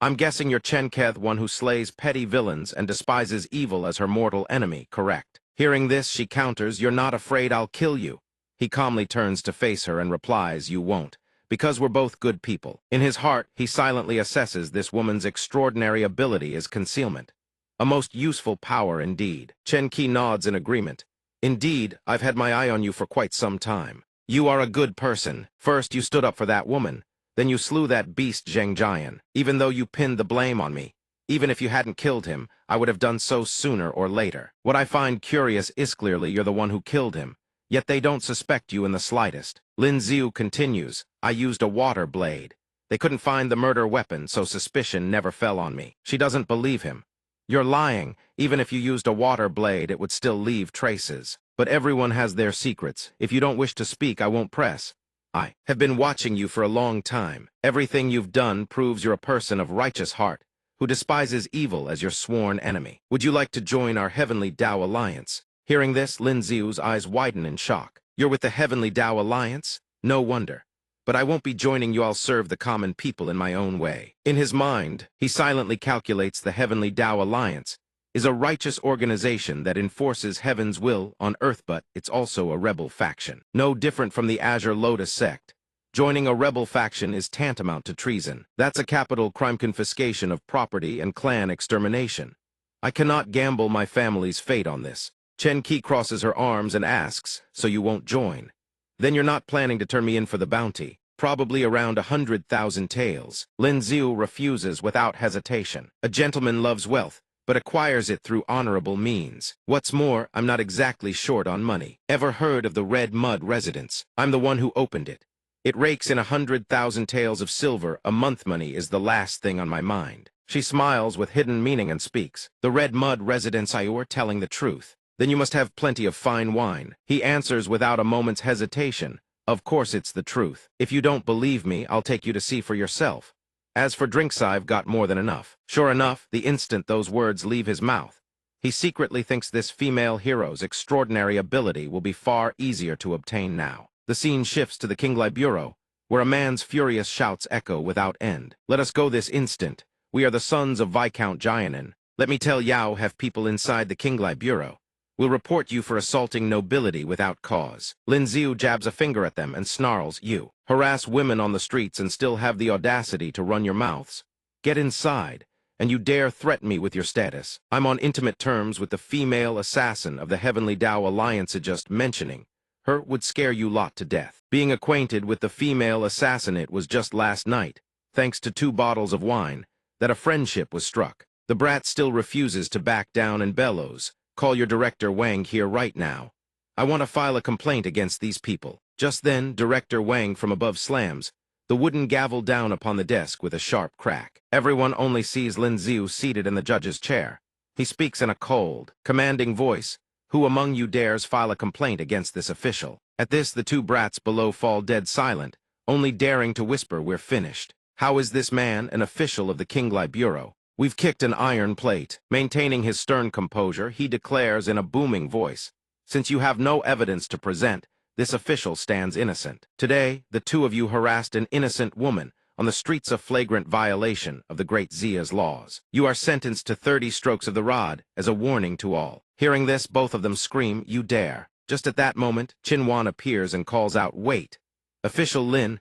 I'm guessing you're Chen Keth, one who slays petty villains and despises evil as her mortal enemy, correct? Hearing this, she counters, you're not afraid I'll kill you. He calmly turns to face her and replies, you won't, because we're both good people. In his heart, he silently assesses this woman's extraordinary ability as concealment. A most useful power indeed. Chen Qi nods in agreement. Indeed, I've had my eye on you for quite some time. You are a good person. First, you stood up for that woman. Then you slew that beast Zheng Jian, even though you pinned the blame on me. Even if you hadn't killed him, I would have done so sooner or later. What I find curious is clearly you're the one who killed him, yet they don't suspect you in the slightest. Lin Xiu continues, I used a water blade. They couldn't find the murder weapon, so suspicion never fell on me. She doesn't believe him. You're lying. Even if you used a water blade, it would still leave traces. But everyone has their secrets. If you don't wish to speak, I won't press. I have been watching you for a long time. Everything you've done proves you're a person of righteous heart, who despises evil as your sworn enemy. Would you like to join our Heavenly Tao Alliance? Hearing this, Lin Xiu's eyes widen in shock. You're with the Heavenly Tao Alliance? No wonder. But I won't be joining you. I'll serve the common people in my own way. In his mind, he silently calculates the Heavenly Tao Alliance is a righteous organization that enforces heaven's will on earth, but it's also a rebel faction. No different from the Azure Lotus sect. Joining a rebel faction is tantamount to treason. That's a capital crime, confiscation of property and clan extermination. I cannot gamble my family's fate on this. Chen Qi crosses her arms and asks, so you won't join? Then you're not planning to turn me in for the bounty. Probably around 100,000 taels. Lin Xiu refuses without hesitation. A gentleman loves wealth, but acquires it through honorable means. What's more, I'm not exactly short on money. Ever heard of the Red Mud Residence? I'm the one who opened it. It rakes in 100,000 taels of silver. A month money is the last thing on my mind. She smiles with hidden meaning and speaks. The Red Mud Residence, you're telling the truth. Then you must have plenty of fine wine. He answers without a moment's hesitation. Of course it's the truth. If you don't believe me, I'll take you to see for yourself. As for drinks, I've got more than enough. Sure enough, the instant those words leave his mouth, he secretly thinks this female hero's extraordinary ability will be far easier to obtain now. The scene shifts to the Qinglai Bureau, where a man's furious shouts echo without end. Let us go this instant. We are the sons of Viscount Jianan. Let me tell Yao have people inside the Qinglai Bureau. We'll report you for assaulting nobility without cause. Lin Xiu jabs a finger at them and snarls, you harass women on the streets and still have the audacity to run your mouths. Get inside, and you dare threaten me with your status. I'm on intimate terms with the female assassin of the Heavenly Tao Alliance. Just mentioning her would scare you lot to death. Being acquainted with the female assassin, it was just last night, thanks to 2 bottles of wine, that a friendship was struck. The brat still refuses to back down and bellows. Call your director Wang here right now. I want to file a complaint against these people. Just then, Director Wang from above slams the wooden gavel down upon the desk with a sharp crack. Everyone only sees Lin Xiu seated in the judge's chair. He speaks in a cold, commanding voice. Who among you dares file a complaint against this official? At this, the 2 brats below fall dead silent, only daring to whisper, we're finished. How is this man an official of the Qinglai Bureau? We've kicked an iron plate. Maintaining his stern composure, he declares in a booming voice, "Since you have no evidence to present, this official stands innocent. Today, the two of you harassed an innocent woman on the streets of flagrant violation of the great Zia's laws. You are sentenced to 30 strokes of the rod as a warning to all." Hearing this, both of them scream, "You dare." Just at that moment, Qinwan appears and calls out, "Wait. Official Lin,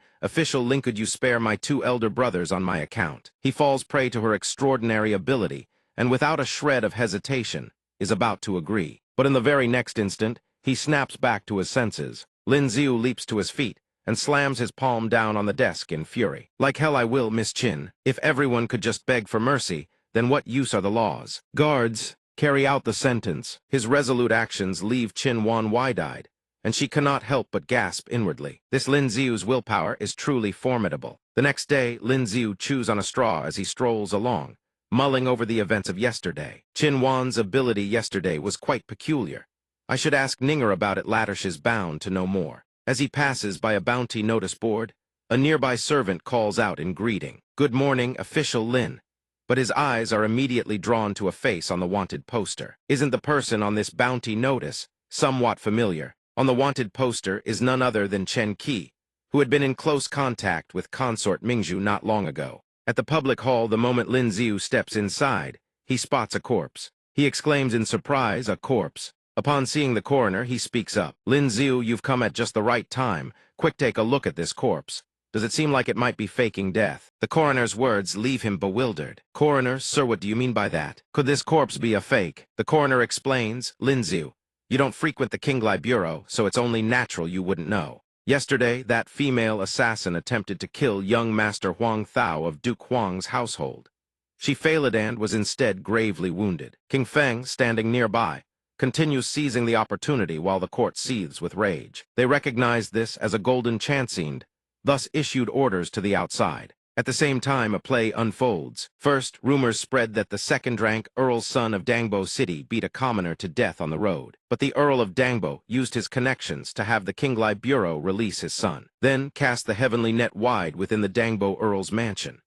could you spare my 2 elder brothers on my account?" He falls prey to her extraordinary ability, and without a shred of hesitation, is about to agree. But in the very next instant, he snaps back to his senses. Lin Ziu leaps to his feet and slams his palm down on the desk in fury. "Like hell I will, Miss Qin. If everyone could just beg for mercy, then what use are the laws? Guards, carry out the sentence." His resolute actions leave Qinwan wide-eyed, and she cannot help but gasp inwardly. This Lin Ziu's willpower is truly formidable. The next day, Lin Ziu chews on a straw as he strolls along, mulling over the events of yesterday. Qinwan's ability yesterday was quite peculiar. I should ask Ninger about it, Lattish is bound to know more. As he passes by a bounty notice board, a nearby servant calls out in greeting, "Good morning, Official Lin." But his eyes are immediately drawn to a face on the wanted poster. Isn't the person on this bounty notice somewhat familiar? On the wanted poster is none other than Chen Qi, who had been in close contact with consort Mingzhu not long ago. At the public hall, the moment Lin Ziu steps inside, he spots a corpse. He exclaims in surprise, "A corpse." Upon seeing the coroner, he speaks up, "Lin Ziu, you've come at just the right time. Quick, take a look at this corpse. Does it seem like it might be faking death?" The coroner's words leave him bewildered. "Coroner, sir, what do you mean by that? Could this corpse be a fake?" The coroner explains, "Lin Ziu, you don't frequent the Qinglai Bureau, so it's only natural you wouldn't know. Yesterday, that female assassin attempted to kill young Master Huang Thao of Duke Huang's household. She failed and was instead gravely wounded." King Feng, standing nearby, continues seizing the opportunity while the court seethes with rage. They recognize this as a golden chancing, thus issued orders to the outside. At the same time, a play unfolds. First, rumors spread that the second-rank Earl's son of Dangbo City beat a commoner to death on the road. But the Earl of Dangbo used his connections to have the Qinglai Bureau release his son, then cast the heavenly net wide within the Dangbo Earl's mansion.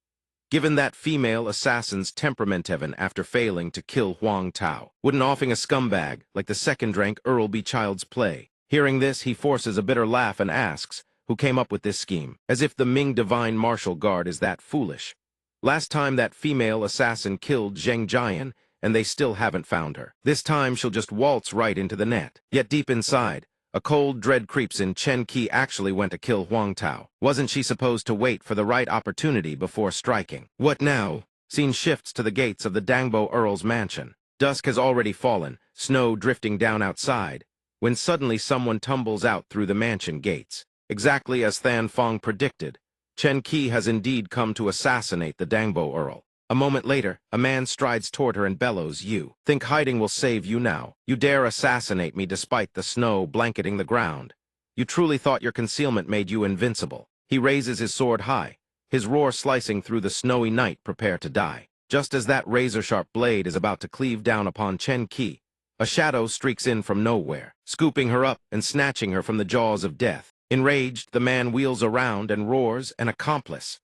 Given that female assassin's temperament even after failing to kill Huang Tao, wouldn't offing a scumbag like the second-rank Earl be child's play? Hearing this, he forces a bitter laugh and asks, "Who came up with this scheme? As if the Ming Divine Martial Guard is that foolish. Last time that female assassin killed Zheng Jian, and they still haven't found her. This time she'll just waltz right into the net." Yet deep inside, a cold dread creeps in. Chen Qi actually went to kill Huang Tao. Wasn't she supposed to wait for the right opportunity before striking? What now? Scene shifts to the gates of the Dangbo Earl's mansion. Dusk has already fallen, snow drifting down outside, when suddenly someone tumbles out through the mansion gates. Exactly as Than Fong predicted, Chen Qi has indeed come to assassinate the Dangbo Earl. A moment later, a man strides toward her and bellows, "You think hiding will save you now? You dare assassinate me despite the snow blanketing the ground? You truly thought your concealment made you invincible?" He raises his sword high, his roar slicing through the snowy night. "Prepare to die." Just as that razor-sharp blade is about to cleave down upon Chen Qi, a shadow streaks in from nowhere, scooping her up and snatching her from the jaws of death. Enraged, the man wheels around and roars, "An accomplice."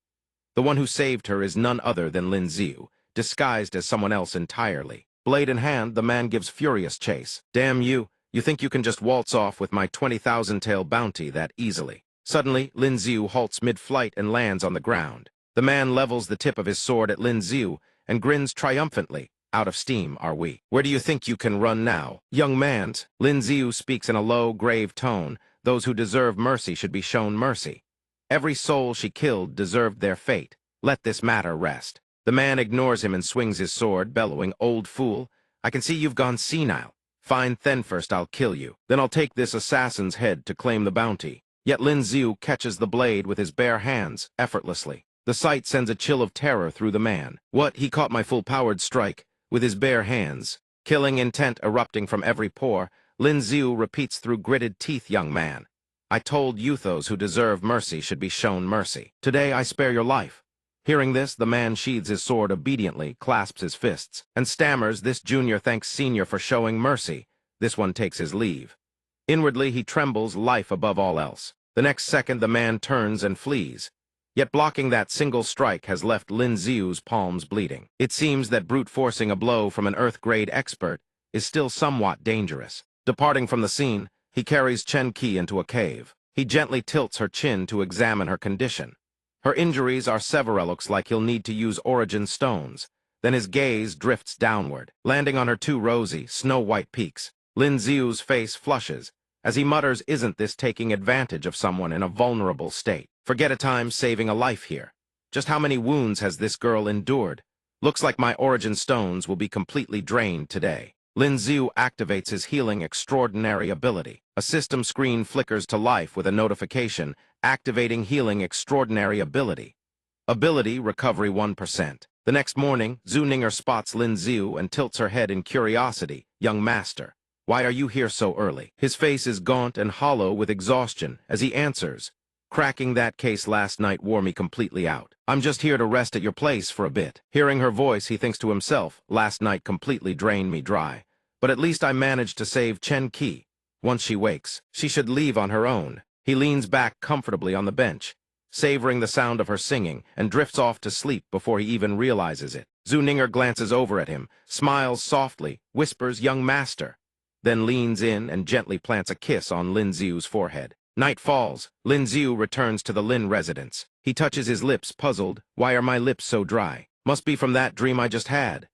The one who saved her is none other than Lin Ziu, disguised as someone else entirely. Blade in hand, the man gives furious chase. "Damn you, you think you can just waltz off with my 20,000-tael bounty that easily?" Suddenly, Lin Ziu halts mid-flight and lands on the ground. The man levels the tip of his sword at Lin Ziu and grins triumphantly. "Out of steam, are we? Where do you think you can run now?" "Young man," Lin Ziu speaks in a low, grave tone, "those who deserve mercy should be shown mercy. Every soul she killed deserved their fate. Let this matter rest." The man ignores him and swings his sword, bellowing, "Old fool, I can see you've gone senile. Fine, then first I'll kill you. Then I'll take this assassin's head to claim the bounty." Yet Lin Ziu catches the blade with his bare hands, effortlessly. The sight sends a chill of terror through the man. What? He caught my full-powered strike with his bare hands. Killing intent erupting from every pore, Lin Ziu repeats through gritted teeth, "Young man, I told you those who deserve mercy should be shown mercy. Today I spare your life." Hearing this, the man sheathes his sword obediently, clasps his fists, and stammers, "This junior thanks senior for showing mercy." This one takes his leave. Inwardly, he trembles, life above all else. The next second, the man turns and flees. Yet blocking that single strike has left Lin Xiu's palms bleeding. It seems that brute forcing a blow from an Earth-grade expert is still somewhat dangerous. Departing from the scene, he carries Chen Qi into a cave. He gently tilts her chin to examine her condition. Her injuries are severe. Looks like he'll need to use origin stones. Then his gaze drifts downward, landing on her two rosy, snow-white peaks. Lin Xiu's face flushes, as he mutters, "Isn't this taking advantage of someone in a vulnerable state? Forget a time saving a life here. Just how many wounds has this girl endured? Looks like my origin stones will be completely drained today." Lin Xiu activates his healing extraordinary ability. A system screen flickers to life with a notification, activating healing extraordinary ability. Ability recovery 1%. The next morning, Zhu Ninger spots Lin Xiu and tilts her head in curiosity. "Young master, why are you here so early?" His face is gaunt and hollow with exhaustion as he answers, "Cracking that case last night wore me completely out. I'm just here to rest at your place for a bit." Hearing her voice, he thinks to himself, "Last night completely drained me dry. But at least I managed to save Chen Qi. Once she wakes, she should leave on her own." He leans back comfortably on the bench, savoring the sound of her singing, and drifts off to sleep before he even realizes it. Zhu Ninger glances over at him, smiles softly, whispers, "Young master," then leans in and gently plants a kiss on Lin Xiu's forehead. Night falls. Lin Xiu returns to the Lin residence. He touches his lips, puzzled. "Why are my lips so dry? Must be from that dream I just had."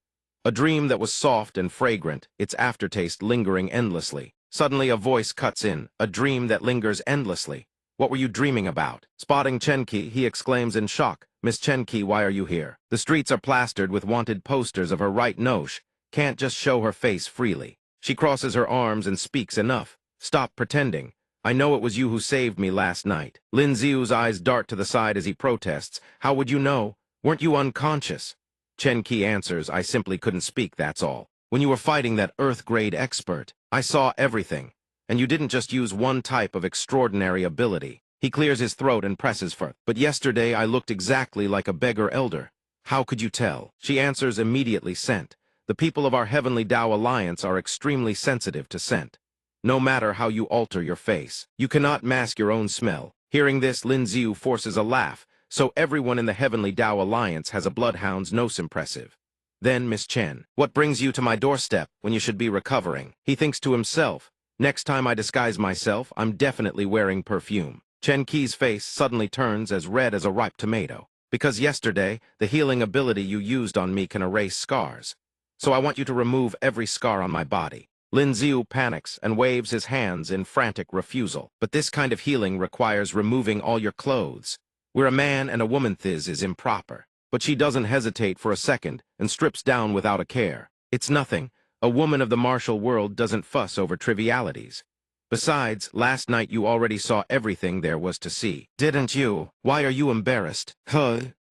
A dream that was soft and fragrant, its aftertaste lingering endlessly. Suddenly a voice cuts in, "A dream that lingers endlessly. What were you dreaming about?" Spotting Chen Qi, he exclaims in shock, "Miss Chen Qi, why are you here?" The streets are plastered with wanted posters of her right nosh. Can't just show her face freely. She crosses her arms and speaks, "Enough. Stop pretending. I know it was you who saved me last night." Lin Xiu's eyes dart to the side as he protests, "How would you know? Weren't you unconscious?" Chen Qi answers, "I simply couldn't speak, that's all. When you were fighting that Earth-grade expert, I saw everything. And you didn't just use one type of extraordinary ability." He clears his throat and presses for, "But yesterday I looked exactly like a beggar elder. How could you tell?" She answers, immediately scent. The people of our Heavenly Tao Alliance are extremely sensitive to scent. No matter how you alter your face, you cannot mask your own smell. Hearing this, Lin Xiu forces a laugh. "So everyone in the Heavenly Tao Alliance has a bloodhound's nose. Impressive. Then, Miss Chen, what brings you to my doorstep when you should be recovering?" He thinks to himself, "Next time I disguise myself, I'm definitely wearing perfume." Chen Qi's face suddenly turns as red as a ripe tomato. "Because yesterday, the healing ability you used on me can erase scars. So I want you to remove every scar on my body." Lin Xiu panics and waves his hands in frantic refusal. "But this kind of healing requires removing all your clothes. We're a man and a woman, this is improper." But she doesn't hesitate for a second and strips down without a care. "It's nothing. A woman of the martial world doesn't fuss over trivialities. Besides, last night you already saw everything there was to see. Didn't you? Why are you embarrassed?"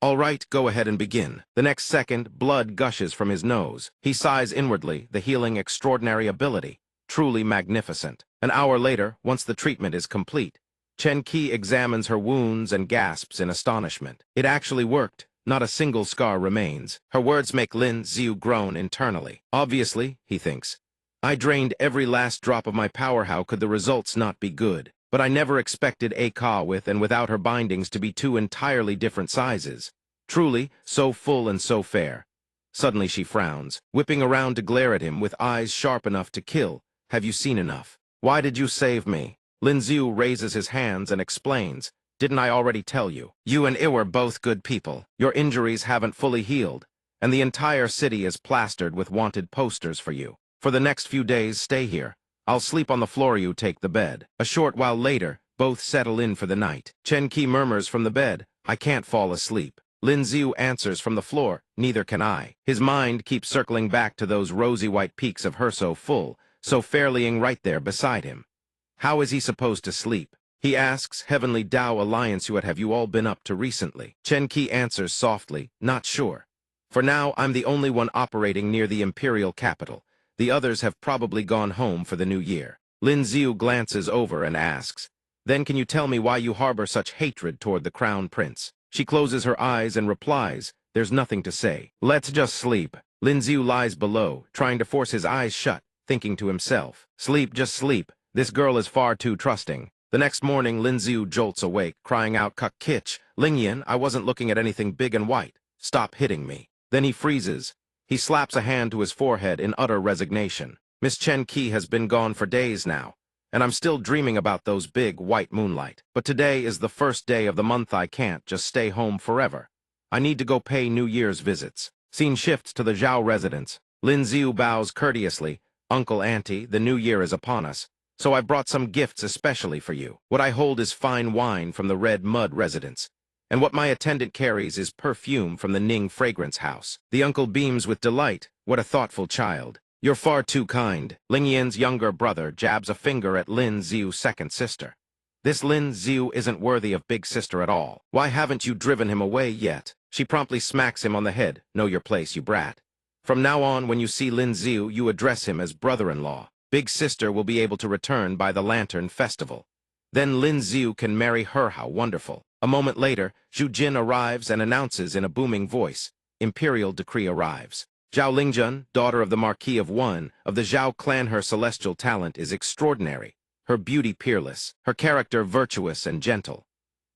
All right, go ahead and begin." The next second, blood gushes from his nose. He sighs inwardly, the healing extraordinary ability. Truly magnificent. An hour later, once the treatment is complete, Chen Qi examines her wounds and gasps in astonishment. It actually worked. Not a single scar remains. Her words make Lin Xiu groan internally. "Obviously," he thinks, "I drained every last drop of my power. How could the results not be good? But I never expected a Ka with and without her bindings to be two entirely different sizes. Truly, so full and so fair." Suddenly she frowns, whipping around to glare at him with eyes sharp enough to kill. "Have you seen enough? Why did you save me?" Lin Xiu raises his hands and explains, "Didn't I already tell you? You and I were both good people. Your injuries haven't fully healed, and the entire city is plastered with wanted posters for you. For the next few days, stay here. I'll sleep on the floor, you take the bed." A short while later, both settle in for the night. Chen Qi murmurs from the bed, "I can't fall asleep." Lin Xiu answers from the floor, "Neither can I." His mind keeps circling back to those rosy white peaks of her so full, so fairlying right there beside him. How is he supposed to sleep? He asks, "Heavenly Tao Alliance, what have you all been up to recently?" Chen Qi answers softly, "Not sure. For now, I'm the only one operating near the imperial capital. The others have probably gone home for the new year." Lin Xiu glances over and asks, "Then can you tell me why you harbor such hatred toward the crown prince?" She closes her eyes and replies, "There's nothing to say. Let's just sleep." Lin Xiu lies below, trying to force his eyes shut, thinking to himself, "Sleep, just sleep. This girl is far too trusting." The next morning, Lin Xiu jolts awake, crying out, "Kuk Kitch, Lingyan, I wasn't looking at anything big and white. Stop hitting me. Then he freezes. He slaps a hand to his forehead in utter resignation. Miss Chen Qi has been gone for days now, and I'm still dreaming about those big white moonlight. But today is the first day of the month. I can't just stay home forever. I need to go pay New Year's visits. Scene shifts to the Zhao residence. Lin Ziu bows courteously. Uncle, Auntie, the new year is upon us, so I've brought some gifts especially for you. What I hold is fine wine from the Red Mud residence, and what my attendant carries is perfume from the Ning Fragrance House. The uncle beams with delight. What a thoughtful child. You're far too kind. Ling Yin's younger brother jabs a finger at Lin Ziu's second sister. This Lin Ziu isn't worthy of big sister at all. Why haven't you driven him away yet? She promptly smacks him on the head. Know your place, you brat. From now on, when you see Lin Ziu, you address him as brother-in-law. Big sister will be able to return by the Lantern Festival. Then Lin Ziu can marry her. How wonderful. A moment later, Zhu Jin arrives and announces in a booming voice, Imperial decree arrives. Zhao Lingjun, daughter of the Marquis of Wan, of the Zhao clan, her celestial talent is extraordinary, her beauty peerless, her character virtuous and gentle.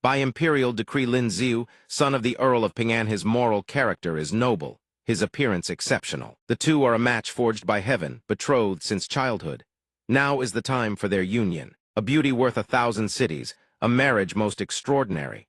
By imperial decree, Lin Ziu, son of the Earl of Ping'an, his moral character is noble, his appearance exceptional. The two are a match forged by heaven, betrothed since childhood. Now is the time for their union, a beauty worth 1,000 cities, a marriage most extraordinary.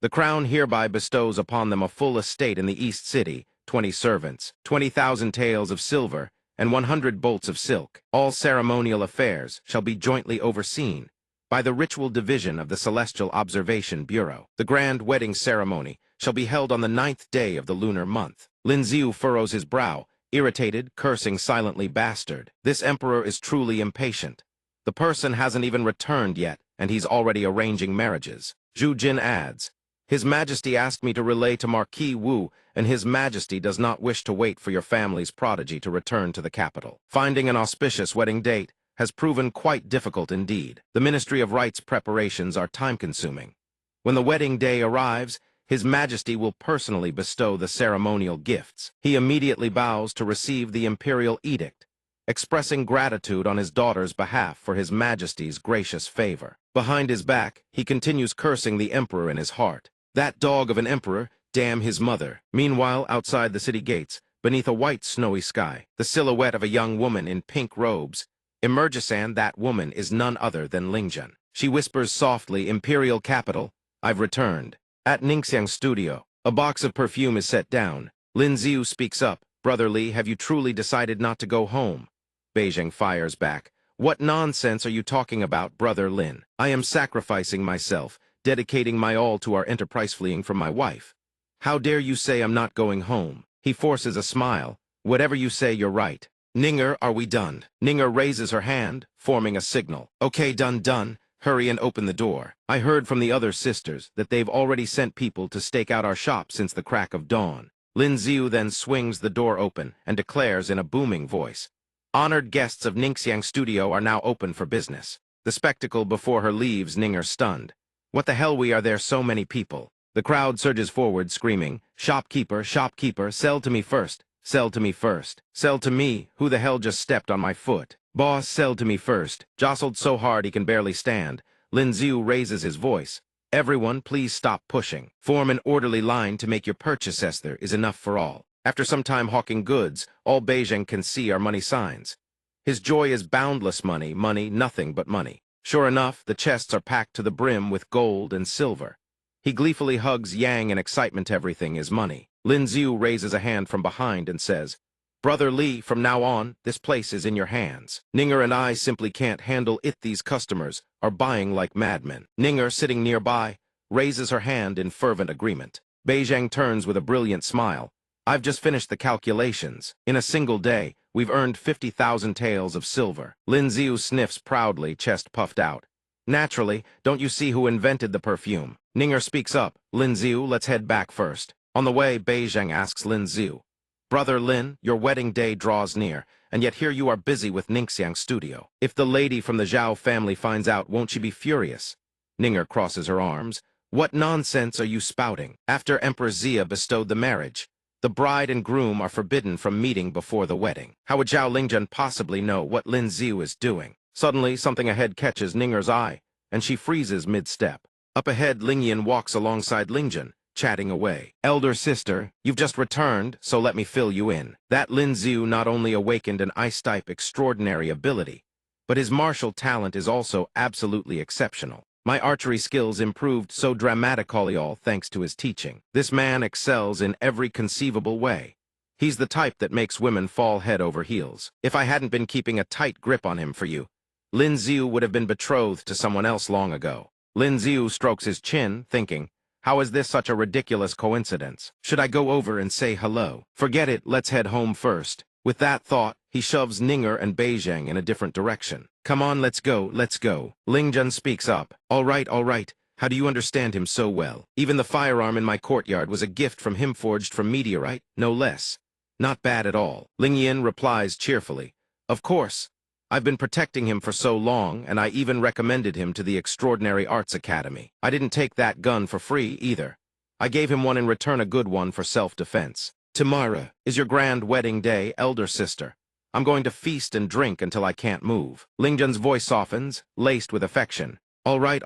The crown hereby bestows upon them a full estate in the East City, 20 servants, 20,000 taels of silver, and 100 bolts of silk. All ceremonial affairs shall be jointly overseen by the ritual division of the Celestial Observation Bureau. The grand wedding ceremony shall be held on the 9th day of the lunar month. Lin Ziu furrows his brow, irritated, cursing silently. Bastard. This emperor is truly impatient. The person hasn't even returned yet, and he's already arranging marriages. Zhu Jin adds, His Majesty asked me to relay to Marquis Wu, and His Majesty does not wish to wait for your family's prodigy to return to the capital. Finding an auspicious wedding date has proven quite difficult indeed. The Ministry of Rites preparations are time-consuming. When the wedding day arrives, His Majesty will personally bestow the ceremonial gifts. He immediately bows to receive the imperial edict, expressing gratitude on his daughter's behalf for His Majesty's gracious favor. Behind his back, he continues cursing the emperor in his heart. That dog of an emperor, damn his mother. Meanwhile, outside the city gates, beneath a white snowy sky, the silhouette of a young woman in pink robes emerges, and that woman is none other than Lingjun. She whispers softly, Imperial capital, I've returned. At Ningxiang's studio, a box of perfume is set down. Lin Ziu speaks up, Brother Li, have you truly decided not to go home? Beijing fires back. What nonsense are you talking about, Brother Lin? I am sacrificing myself, dedicating my all to our enterprise, fleeing from my wife. How dare you say I'm not going home? He forces a smile. Whatever you say, you're right. Ninger, are we done? Ninger raises her hand, forming a signal. Okay, done. Hurry and open the door. I heard from the other sisters that they've already sent people to stake out our shop since the crack of dawn. Lin Ziu then swings the door open and declares in a booming voice, Honored guests of Ningxiang Studio are now open for business. The spectacle before her leaves Ninger stunned. What the hell, we are there so many people? The crowd surges forward, screaming, Shopkeeper, shopkeeper, sell to me first. Sell to me first. Sell to me, who the hell just stepped on my foot? Boss, sell to me first. Jostled so hard he can barely stand, Lin Ziu raises his voice. Everyone, please stop pushing. Form an orderly line to make your purchase. There is enough for all. After some time hawking goods, all Beijing can see are money signs. His joy is boundless. Money, nothing but money. Sure enough, the chests are packed to the brim with gold and silver. He gleefully hugs Yang in excitement. Everything is money. Lin Ziu raises a hand from behind and says, Brother Li, from now on, this place is in your hands. Ninger and I simply can't handle it. These customers are buying like madmen. Ninger, sitting nearby, raises her hand in fervent agreement. Beijing turns with a brilliant smile. I've just finished the calculations. In a single day, we've earned 50,000 taels of silver. Lin Ziu sniffs proudly, chest puffed out. Naturally, don't you see who invented the perfume? Ninger speaks up. Lin Ziu, let's head back first. On the way, Beijing asks Lin Ziu, Brother Lin, your wedding day draws near, and yet here you are busy with Ningxiang Studio. If the lady from the Zhao family finds out, won't she be furious? Ninger crosses her arms. What nonsense are you spouting? After Empress Xia bestowed the marriage, the bride and groom are forbidden from meeting before the wedding. How would Zhao Lingjun possibly know what Lin Ziu is doing? Suddenly, something ahead catches Ninger's eye, and she freezes mid-step. Up ahead, Lingyan walks alongside Lingjun, chatting away. Elder sister, you've just returned, so let me fill you in. That Lin Xiu not only awakened an ice-type extraordinary ability, but his martial talent is also absolutely exceptional. My archery skills improved so dramatically all thanks to his teaching. This man excels in every conceivable way. He's the type that makes women fall head over heels. If I hadn't been keeping a tight grip on him for you, Lin Xiu would have been betrothed to someone else long ago. Lin Xiu strokes his chin, thinking, how is this such a ridiculous coincidence? Should I go over and say hello? Forget it, let's head home first. With that thought, he shoves Ninger and Beijing in a different direction. Come on, let's go, let's go. Lingjun speaks up. All right, how do you understand him so well? Even the firearm in my courtyard was a gift from him forged from meteorite, no less. Not bad at all. Lingyan replies cheerfully. Of course. I've been protecting him for so long, and I even recommended him to the Extraordinary Arts Academy. I didn't take that gun for free, either. I gave him one in return, a good one for self-defense. Tomorrow is your grand wedding day, elder sister. I'm going to feast and drink until I can't move. Lingjun's voice softens, laced with affection. All right.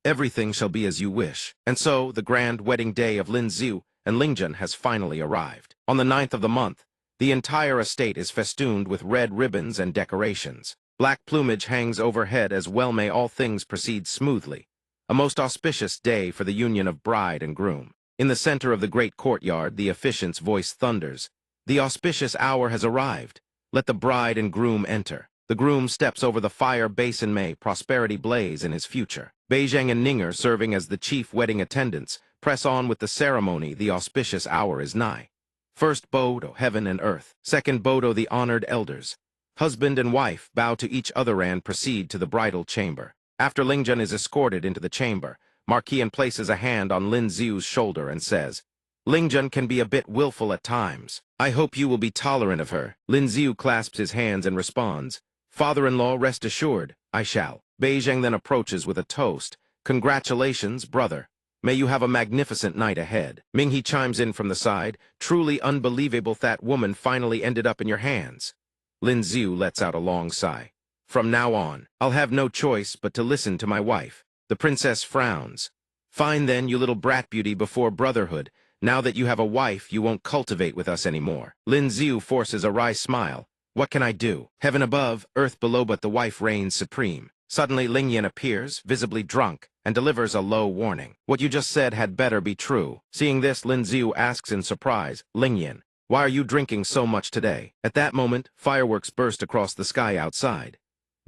Everything shall be as you wish. And so, the grand wedding day of Lin Xiu and Lingjun has finally arrived. On the 9th of the month, the entire estate is festooned with red ribbons and decorations. Black plumage hangs overhead as well may all things proceed smoothly. A most auspicious day for the union of bride and groom. In the center of the great courtyard, the officiant's voice thunders. The auspicious hour has arrived. Let the bride and groom enter. The groom steps over the fire basin. May prosperity blaze in his future. Beijing and Ninger, serving as the chief wedding attendants, press on with the ceremony. The auspicious hour is nigh. First Bodo, heaven and earth. Second Bodo, the honored elders. Husband and wife bow to each other and proceed to the bridal chamber. After Lingjun is escorted into the chamber, Marquian places a hand on Lin Xiu's shoulder and says, Lingjun can be a bit willful at times. I hope you will be tolerant of her. Lin Xiu clasps his hands and responds, Father-in-law, rest assured, I shall. Beijing then approaches with a toast. Congratulations, brother. May you have a magnificent night ahead. Minghe chimes in from the side. Truly unbelievable that woman finally ended up in your hands. Lin Xiu lets out a long sigh. From now on, I'll have no choice but to listen to my wife. The princess frowns. Fine then, you little brat beauty before brotherhood. Now that you have a wife, you won't cultivate with us anymore. Lin Xiu forces a wry smile. What can I do? Heaven above, earth below, but the wife reigns supreme. Suddenly Lingyan appears, visibly drunk, and delivers a low warning. What you just said had better be true. Seeing this, Lin Xiu asks in surprise, Lingyan, why are you drinking so much today? At that moment, fireworks burst across the sky outside.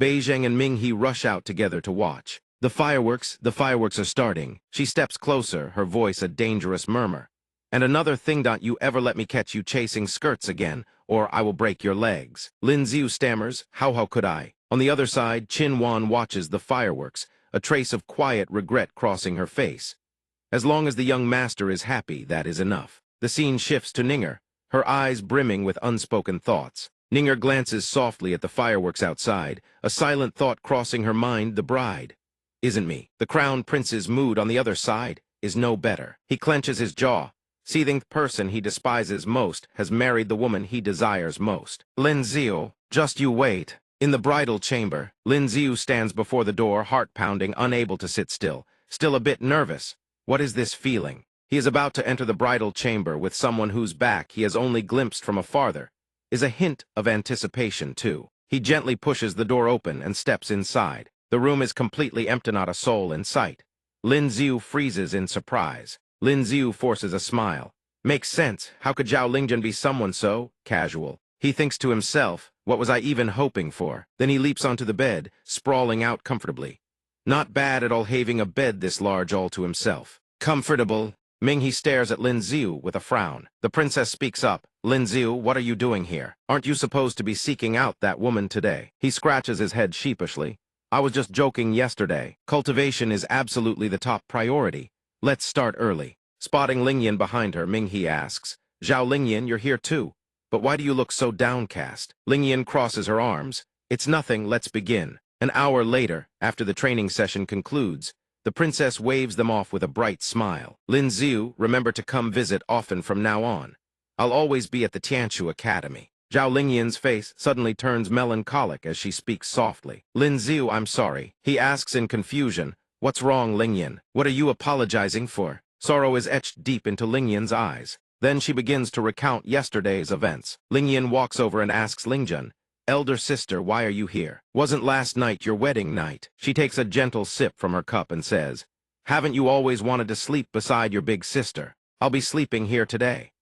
Beijing and Minghe rush out together to watch. The fireworks are starting. She steps closer, her voice a dangerous murmur. And another thing, don't you ever let me catch you chasing skirts again, or I will break your legs. Lin Xiu stammers, how could I? On the other side, Qin Wan watches the fireworks, a trace of quiet regret crossing her face. As long as the young master is happy, that is enough. The scene shifts to Ninger, her eyes brimming with unspoken thoughts. Ninger glances softly at the fireworks outside, a silent thought crossing her mind, the bride. Isn't me. The crown prince's mood on the other side is no better. He clenches his jaw. Seething person he despises most has married the woman he desires most. Lin Xiu, just you wait. In the bridal chamber, Lin Xiu stands before the door, heart pounding, unable to sit still a bit nervous. What is this feeling? He is about to enter the bridal chamber with someone whose back he has only glimpsed from afar. Is a hint of anticipation, too. He gently pushes the door open and steps inside. The room is completely empty, not a soul in sight. Lin Xiu freezes in surprise. Lin Xiu forces a smile. Makes sense. How could Zhao Lingjun be someone so casual? He thinks to himself, what was I even hoping for? Then he leaps onto the bed, sprawling out comfortably. Not bad at all having a bed this large all to himself. Comfortable. Minghe stares at Lin Xiu with a frown. The princess speaks up. Lin Xiu, what are you doing here? Aren't you supposed to be seeking out that woman today? He scratches his head sheepishly. I was just joking yesterday. Cultivation is absolutely the top priority. Let's start early. Spotting Lingyan behind her, Minghe asks, Zhao Lingyan, you're here too. But why do you look so downcast? Lingyan crosses her arms. It's nothing, let's begin. An hour later, after the training session concludes, the princess waves them off with a bright smile. Lin Xiu, remember to come visit often from now on. I'll always be at the Tianshu Academy. Zhao Lingyan's face suddenly turns melancholic as she speaks softly. Lin Xiu, I'm sorry. He asks in confusion, What's wrong, Lingyan? What are you apologizing for? Sorrow is etched deep into Lingyan's eyes. Then she begins to recount yesterday's events. Lingyan walks over and asks Lingjun, "Elder sister, why are you here? Wasn't last night your wedding night?" She takes a gentle sip from her cup and says, "Haven't you always wanted to sleep beside your big sister? I'll be sleeping here today."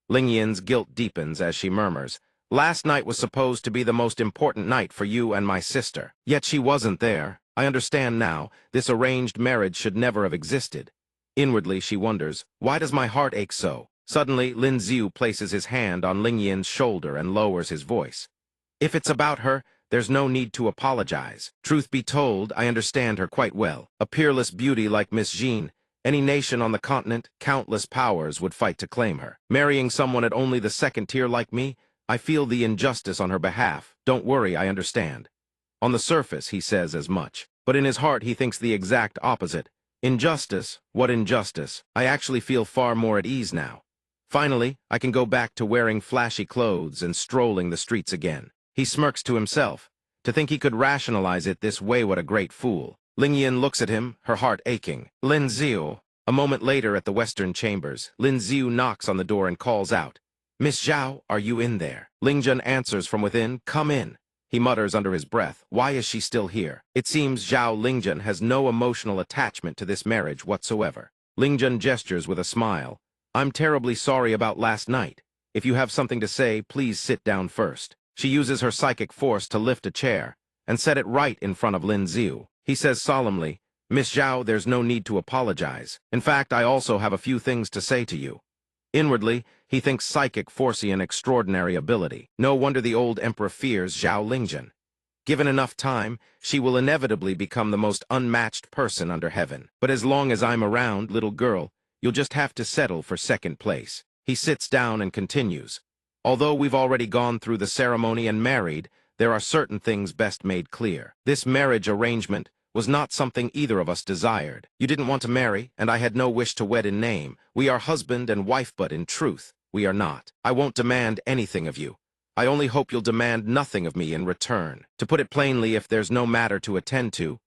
Lingyan's guilt deepens as she murmurs, "Last night was supposed to be the most important night for you and my sister. Yet she wasn't there. I understand now, this arranged marriage should never have existed." Inwardly, she wonders, why does my heart ache so? Suddenly, Lin Xiu places his hand on Lingyan's shoulder and lowers his voice. "If it's about her, there's no need to apologize. Truth be told, I understand her quite well. A peerless beauty like Miss Jean, any nation on the continent, countless powers would fight to claim her. Marrying someone at only the second tier like me, I feel the injustice on her behalf. Don't worry, I understand." On the surface, he says as much, but in his heart he thinks the exact opposite. Injustice? What injustice? I actually feel far more at ease now. Finally, I can go back to wearing flashy clothes and strolling the streets again. He smirks to himself. To think he could rationalize it this way, what a great fool. Lingyan looks at him, her heart aching. "Lin Xiu." A moment later at the western chambers, Lin Xiu knocks on the door and calls out, "Miss Zhao, are you in there?" Lingjun answers from within, "Come in." He mutters under his breath, "Why is she still here?" It seems Zhao Lingjun has no emotional attachment to this marriage whatsoever. Lingjun gestures with a smile. "I'm terribly sorry about last night. If you have something to say, please sit down first." She uses her psychic force to lift a chair and set it right in front of Lin Xiu. He says solemnly, "Miss Zhao, there's no need to apologize. In fact, I also have a few things to say to you." Inwardly, he thinks psychic forcey an extraordinary ability. No wonder the old emperor fears Zhao Lingjun. Given enough time, she will inevitably become the most unmatched person under heaven. But as long as I'm around, little girl, you'll just have to settle for second place. He sits down and continues. "Although we've already gone through the ceremony and married, there are certain things best made clear. This marriage arrangement was not something either of us desired. You didn't want to marry, and I had no wish to wed in name. We are husband and wife, but in truth, we are not. I won't demand anything of you. I only hope you'll demand nothing of me in return. To put it plainly, if there's no matter to attend to,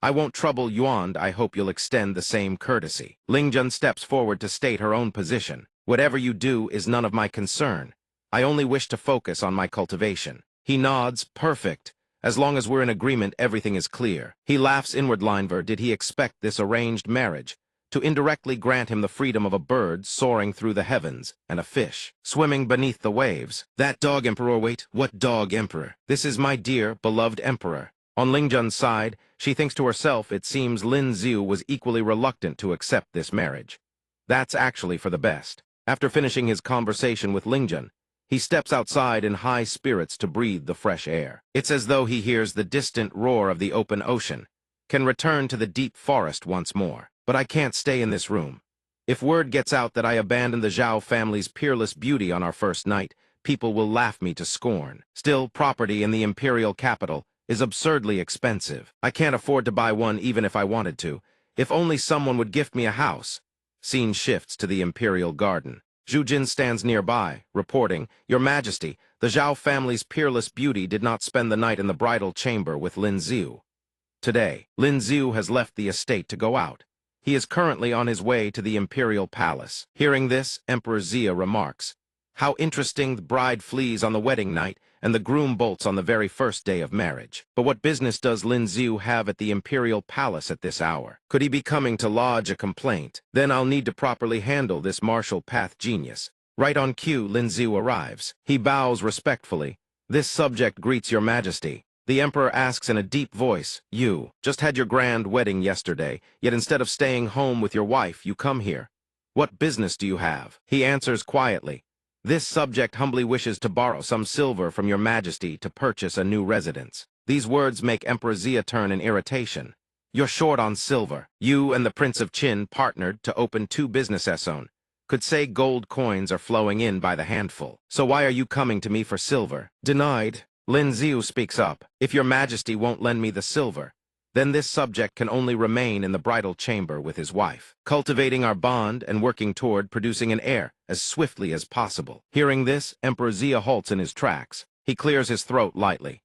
I won't trouble Yuan. I hope you'll extend the same courtesy." Lingjun steps forward to state her own position. "Whatever you do is none of my concern. I only wish to focus on my cultivation." He nods, "Perfect. As long as we're in agreement, everything is clear." He laughs inward. Linver, did he expect this arranged marriage to indirectly grant him the freedom of a bird soaring through the heavens and a fish swimming beneath the waves? That dog emperor, wait, what dog emperor? This is my dear, beloved emperor. On Lingjun's side, she thinks to herself it seems Lin Xiu was equally reluctant to accept this marriage. That's actually for the best. After finishing his conversation with Lingjun, he steps outside in high spirits to breathe the fresh air. It's as though he hears the distant roar of the open ocean, can return to the deep forest once more. But I can't stay in this room. If word gets out that I abandoned the Zhao family's peerless beauty on our first night, people will laugh me to scorn. Still, property in the imperial capital is absurdly expensive. I can't afford to buy one even if I wanted to. If only someone would gift me a house. Scene shifts to the imperial garden. Zhu Jin stands nearby, reporting, "Your Majesty, the Zhao family's peerless beauty did not spend the night in the bridal chamber with Lin Xiu. Today, Lin Xiu has left the estate to go out. He is currently on his way to the imperial palace." Hearing this, Emperor Xia remarks, "How interesting, the bride flees on the wedding night, and the groom bolts on the very first day of marriage. But what business does Lin Xiu have at the imperial palace at this hour? Could he be coming to lodge a complaint? Then I'll need to properly handle this martial path genius." Right on cue, Lin Xiu arrives. He bows respectfully. "This subject greets your Majesty." The emperor asks in a deep voice, "You just had your grand wedding yesterday, yet instead of staying home with your wife, you come here. What business do you have?" He answers quietly, "This subject humbly wishes to borrow some silver from your Majesty to purchase a new residence." These words make Emperor Xia turn in irritation. "You're short on silver. You and the Prince of Qin partnered to open 2 businesses on. Could say gold coins are flowing in by the handful. So why are you coming to me for silver?" "Denied." Lin Xiu speaks up. "If your Majesty won't lend me the silver, then this subject can only remain in the bridal chamber with his wife, cultivating our bond and working toward producing an heir as swiftly as possible." Hearing this, Emperor Xia halts in his tracks. He clears his throat lightly.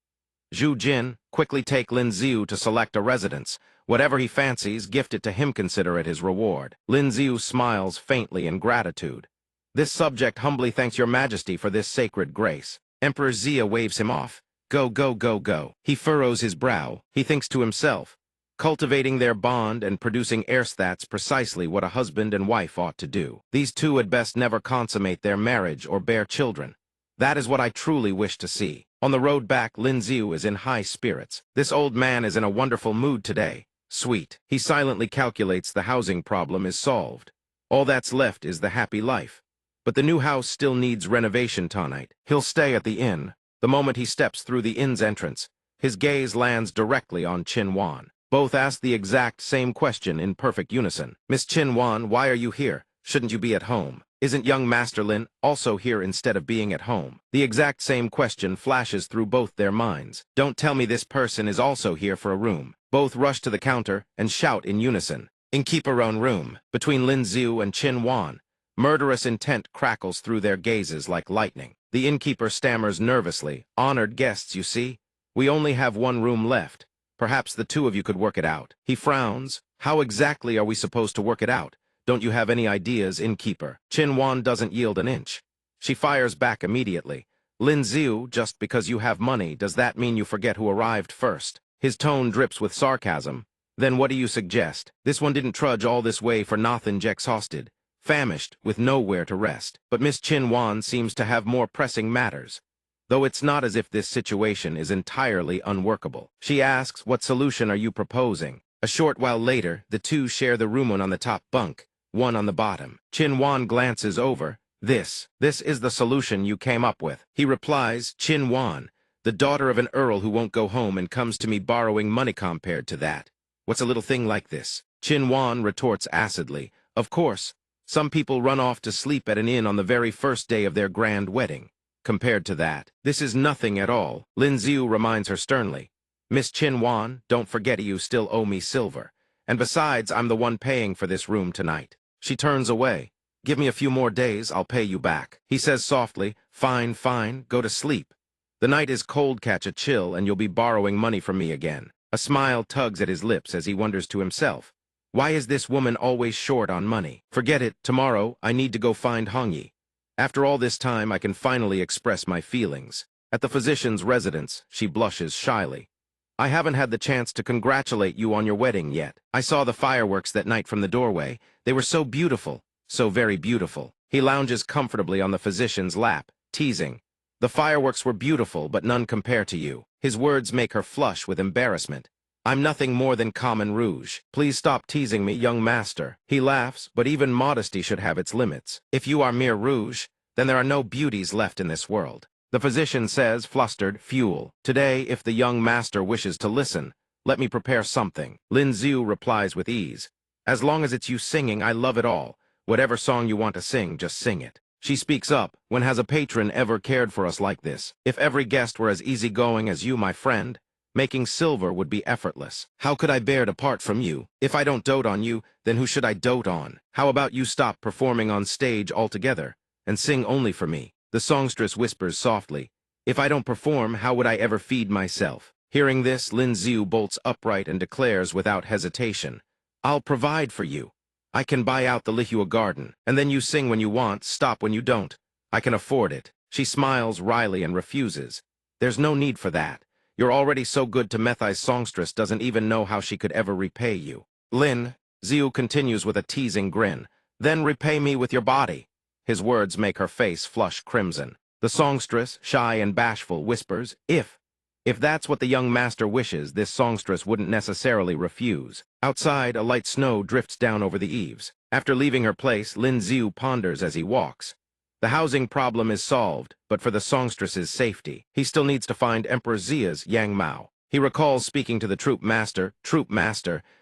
Zhu Jin, quickly take Lin Ziu to select a residence. Whatever he fancies, gift it to him, consider it his reward. Lin Ziu smiles faintly in gratitude. This subject humbly thanks your majesty for this sacred grace. Emperor Zia waves him off. Go, go, go, go. He furrows his brow. He thinks to himself, cultivating their bond and producing heirs, that's precisely what a husband and wife ought to do. These two had best never consummate their marriage or bear children. That is what I truly wish to see. On the road back, Lin Ziu is in high spirits. This old man is in a wonderful mood today. Sweet. He silently calculates the housing problem is solved. All that's left is the happy life. But the new house still needs renovation tonight. He'll stay at the inn. The moment he steps through the inn's entrance, his gaze lands directly on Qin Wan. Both ask the exact same question in perfect unison. Miss Qin Wan, why are you here? Shouldn't you be at home? Isn't young Master Lin also here instead of being at home? The exact same question flashes through both their minds. Don't tell me this person is also here for a room. Both rush to the counter and shout in unison. Innkeeper own room. Between Lin Ziu and Qin Wan, murderous intent crackles through their gazes like lightning. The innkeeper stammers nervously. Honored guests, you see? We only have one room left. Perhaps the two of you could work it out. He frowns. How exactly are we supposed to work it out? Don't you have any ideas, innkeeper? Qin Wan doesn't yield an inch. She fires back immediately. Lin Ziu, just because you have money, does that mean you forget who arrived first? His tone drips with sarcasm. Then what do you suggest? This one didn't trudge all this way for nothing, exhausted, famished, with nowhere to rest. But Miss Qin Wan seems to have more pressing matters. Though it's not as if this situation is entirely unworkable. She asks, what solution are you proposing? A short while later, the two share the room, one on the top bunk, one on the bottom. Qin Wan glances over. This is the solution you came up with. He replies, Qin Wan, the daughter of an earl who won't go home and comes to me borrowing money. Compared to that, what's a little thing like this? Qin Wan retorts acidly, of course, some people run off to sleep at an inn on the very first day of their grand wedding. Compared to that, this is nothing at all. Lin Ziu reminds her sternly. Miss Qin Wan, don't forget you still owe me silver. And besides, I'm the one paying for this room tonight. She turns away. Give me a few more days, I'll pay you back. He says softly, fine, fine, go to sleep. The night is cold, catch a chill, and you'll be borrowing money from me again. A smile tugs at his lips as he wonders to himself. Why is this woman always short on money? Forget it, tomorrow I need to go find Hongyi. After all this time, I can finally express my feelings. At the physician's residence, she blushes shyly. I haven't had the chance to congratulate you on your wedding yet. I saw the fireworks that night from the doorway. They were so beautiful, so very beautiful. He lounges comfortably on the physician's lap, teasing. The fireworks were beautiful, but none compare to you. His words make her flush with embarrassment. I'm nothing more than common rouge. Please stop teasing me, young master. He laughs, but even modesty should have its limits. If you are mere rouge, then there are no beauties left in this world. The physician says, flustered, fuel. Today, if the young master wishes to listen, let me prepare something. Lin Ziu replies with ease. As long as it's you singing, I love it all. Whatever song you want to sing, just sing it. She speaks up. When has a patron ever cared for us like this? If every guest were as easygoing as you, my friend, making silver would be effortless. How could I bear to part from you? If I don't dote on you, then who should I dote on? How about you stop performing on stage altogether and sing only for me? The songstress whispers softly. If I don't perform, how would I ever feed myself? Hearing this, Lin Ziu bolts upright and declares without hesitation, I'll provide for you. I can buy out the Lihua garden, and then you sing when you want, stop when you don't. I can afford it. She smiles wryly and refuses. There's no need for that. You're already so good to Methai's songstress doesn't even know how she could ever repay you. Lin, Ziu continues with a teasing grin, then repay me with your body. His words make her face flush crimson. The songstress, shy and bashful, whispers, If that's what the young master wishes, this songstress wouldn't necessarily refuse. Outside, a light snow drifts down over the eaves. After leaving her place, Lin Ziu ponders as he walks. The housing problem is solved, but for the songstress's safety, he still needs to find Emperor Zia's Yang Mao. He recalls speaking to the troop master,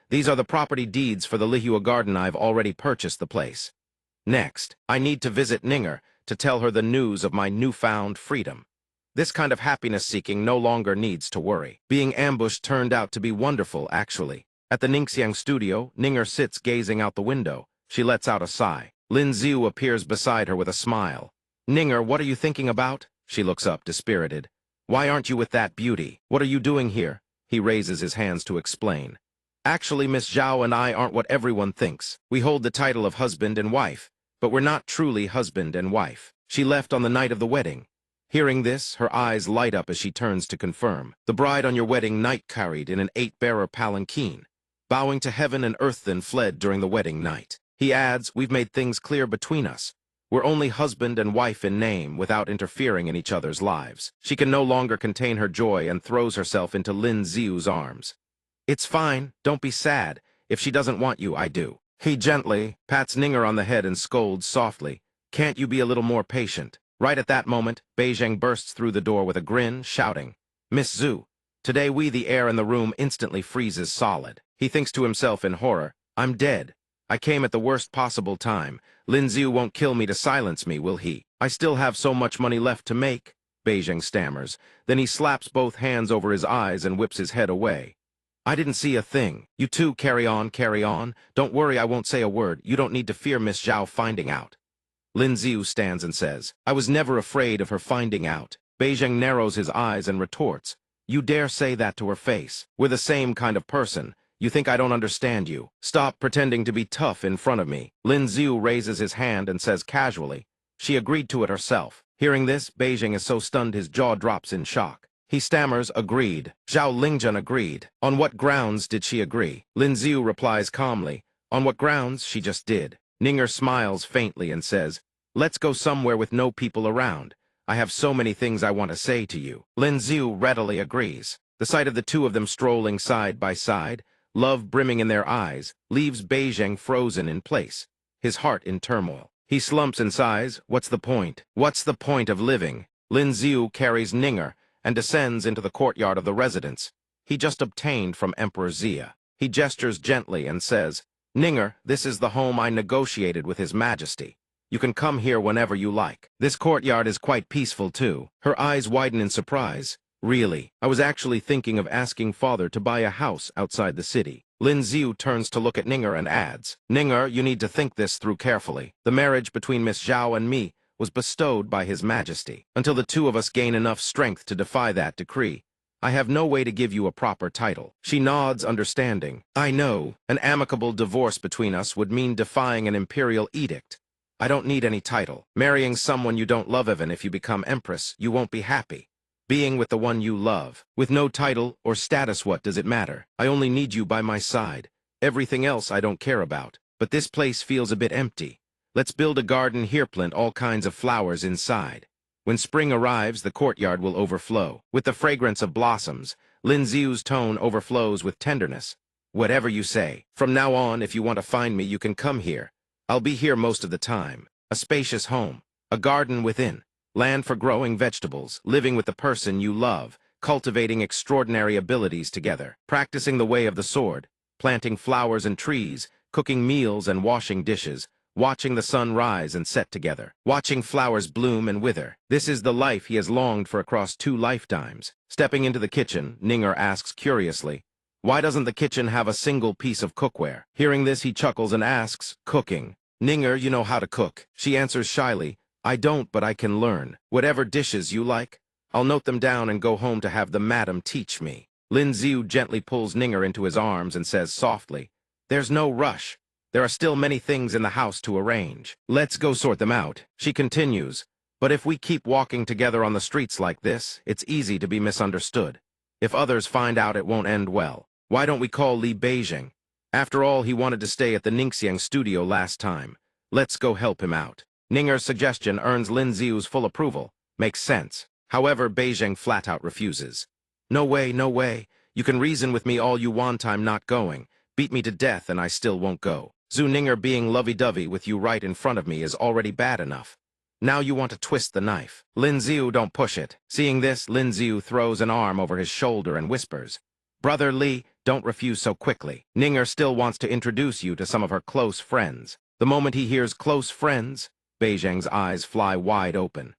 these are the property deeds for the Lihua garden. I've already purchased the place. Next, I need to visit Ninger to tell her the news of my newfound freedom. This kind of happiness-seeking no longer needs to worry. Being ambushed turned out to be wonderful, actually. At the Ningxiang studio, Ninger sits gazing out the window. She lets out a sigh. Lin Ziu appears beside her with a smile. Ninger, what are you thinking about? She looks up, dispirited. Why aren't you with that beauty? What are you doing here? He raises his hands to explain. Actually, Miss Zhao and I aren't what everyone thinks. We hold the title of husband and wife, but we're not truly husband and wife. She left on the night of the wedding. Hearing this, her eyes light up as she turns to confirm. The bride on your wedding night carried in an 8-bearer palanquin, bowing to heaven and earth, then fled during the wedding night. He adds, we've made things clear between us. We're only husband and wife in name, without interfering in each other's lives. She can no longer contain her joy and throws herself into Lin Ziu's arms. It's fine, don't be sad. If she doesn't want you, I do. He gently pats Ninger on the head and scolds softly. Can't you be a little more patient? Right at that moment, Beijing bursts through the door with a grin, shouting, Miss Zhu. Today the air in the room instantly freezes solid. He thinks to himself in horror, I'm dead. I came at the worst possible time. Lin Ziu won't kill me to silence me, will he? I still have so much money left to make, Beijing stammers. Then he slaps both hands over his eyes and whips his head away. I didn't see a thing. You two carry on, carry on. Don't worry, I won't say a word. You don't need to fear Miss Zhao finding out. Lin Ziu stands and says, I was never afraid of her finding out. Beijing narrows his eyes and retorts, You dare say that to her face? We're the same kind of person. You think I don't understand you? Stop pretending to be tough in front of me. Lin Ziu raises his hand and says casually, She agreed to it herself. Hearing this, Beijing is so stunned his jaw drops in shock. He stammers, agreed. Zhao Lingjun agreed. On what grounds did she agree? Lin Ziu replies calmly, On what grounds, she just did. Ninger smiles faintly and says, Let's go somewhere with no people around. I have so many things I want to say to you. Lin Ziu readily agrees. The sight of the two of them strolling side by side, love brimming in their eyes, leaves Beijing frozen in place, his heart in turmoil. He slumps and sighs, What's the point? What's the point of living? Lin Ziu carries Ninger and descends into the courtyard of the residence he just obtained from Emperor Xia. He gestures gently and says, Ninger, this is the home I negotiated with His Majesty. You can come here whenever you like. This courtyard is quite peaceful, too. Her eyes widen in surprise. Really, I was actually thinking of asking Father to buy a house outside the city. Lin Ziu turns to look at Ninger and adds, Ninger, you need to think this through carefully. The marriage between Miss Zhao and me was bestowed by His Majesty. Until the two of us gain enough strength to defy that decree, I have no way to give you a proper title. She nods, understanding. I know, an amicable divorce between us would mean defying an imperial edict. I don't need any title. Marrying someone you don't love, even if you become empress, you won't be happy. Being with the one you love, with no title or status, what does it matter? I only need you by my side. Everything else I don't care about. But this place feels a bit empty. Let's build a garden here, plant all kinds of flowers inside. When spring arrives, the courtyard will overflow. With the fragrance of blossoms, Lin Ziu's tone overflows with tenderness. Whatever you say. From now on, if you want to find me, you can come here. I'll be here most of the time. A spacious home, a garden within, land for growing vegetables, living with the person you love, cultivating extraordinary abilities together, practicing the way of the sword, planting flowers and trees, cooking meals and washing dishes, watching the sun rise and set together, watching flowers bloom and wither. This is the life he has longed for across 2 lifetimes. Stepping into the kitchen, Ninger asks curiously, Why doesn't the kitchen have a single piece of cookware? Hearing this, he chuckles and asks, Cooking. Ninger, you know how to cook. She answers shyly, I don't, but I can learn. Whatever dishes you like, I'll note them down and go home to have the madam teach me. Lin Ziu gently pulls Ninger into his arms and says softly, There's no rush. There are still many things in the house to arrange. Let's go sort them out. She continues, But if we keep walking together on the streets like this, it's easy to be misunderstood. If others find out, it won't end well. Why don't we call Li Beijing? After all, he wanted to stay at the Ningxiang studio last time. Let's go help him out. Ninger's suggestion earns Lin Ziu's full approval. Makes sense. However, Beijing flat out refuses. No way, no way. You can reason with me all you want, I'm not going. Beat me to death and I still won't go. Zhu Ninger being lovey-dovey with you right in front of me is already bad enough. Now you want to twist the knife. Lin Ziu, don't push it. Seeing this, Lin Ziu throws an arm over his shoulder and whispers, Brother Li, don't refuse so quickly. Ninger still wants to introduce you to some of her close friends. The moment he hears close friends, Beijing's eyes fly wide open.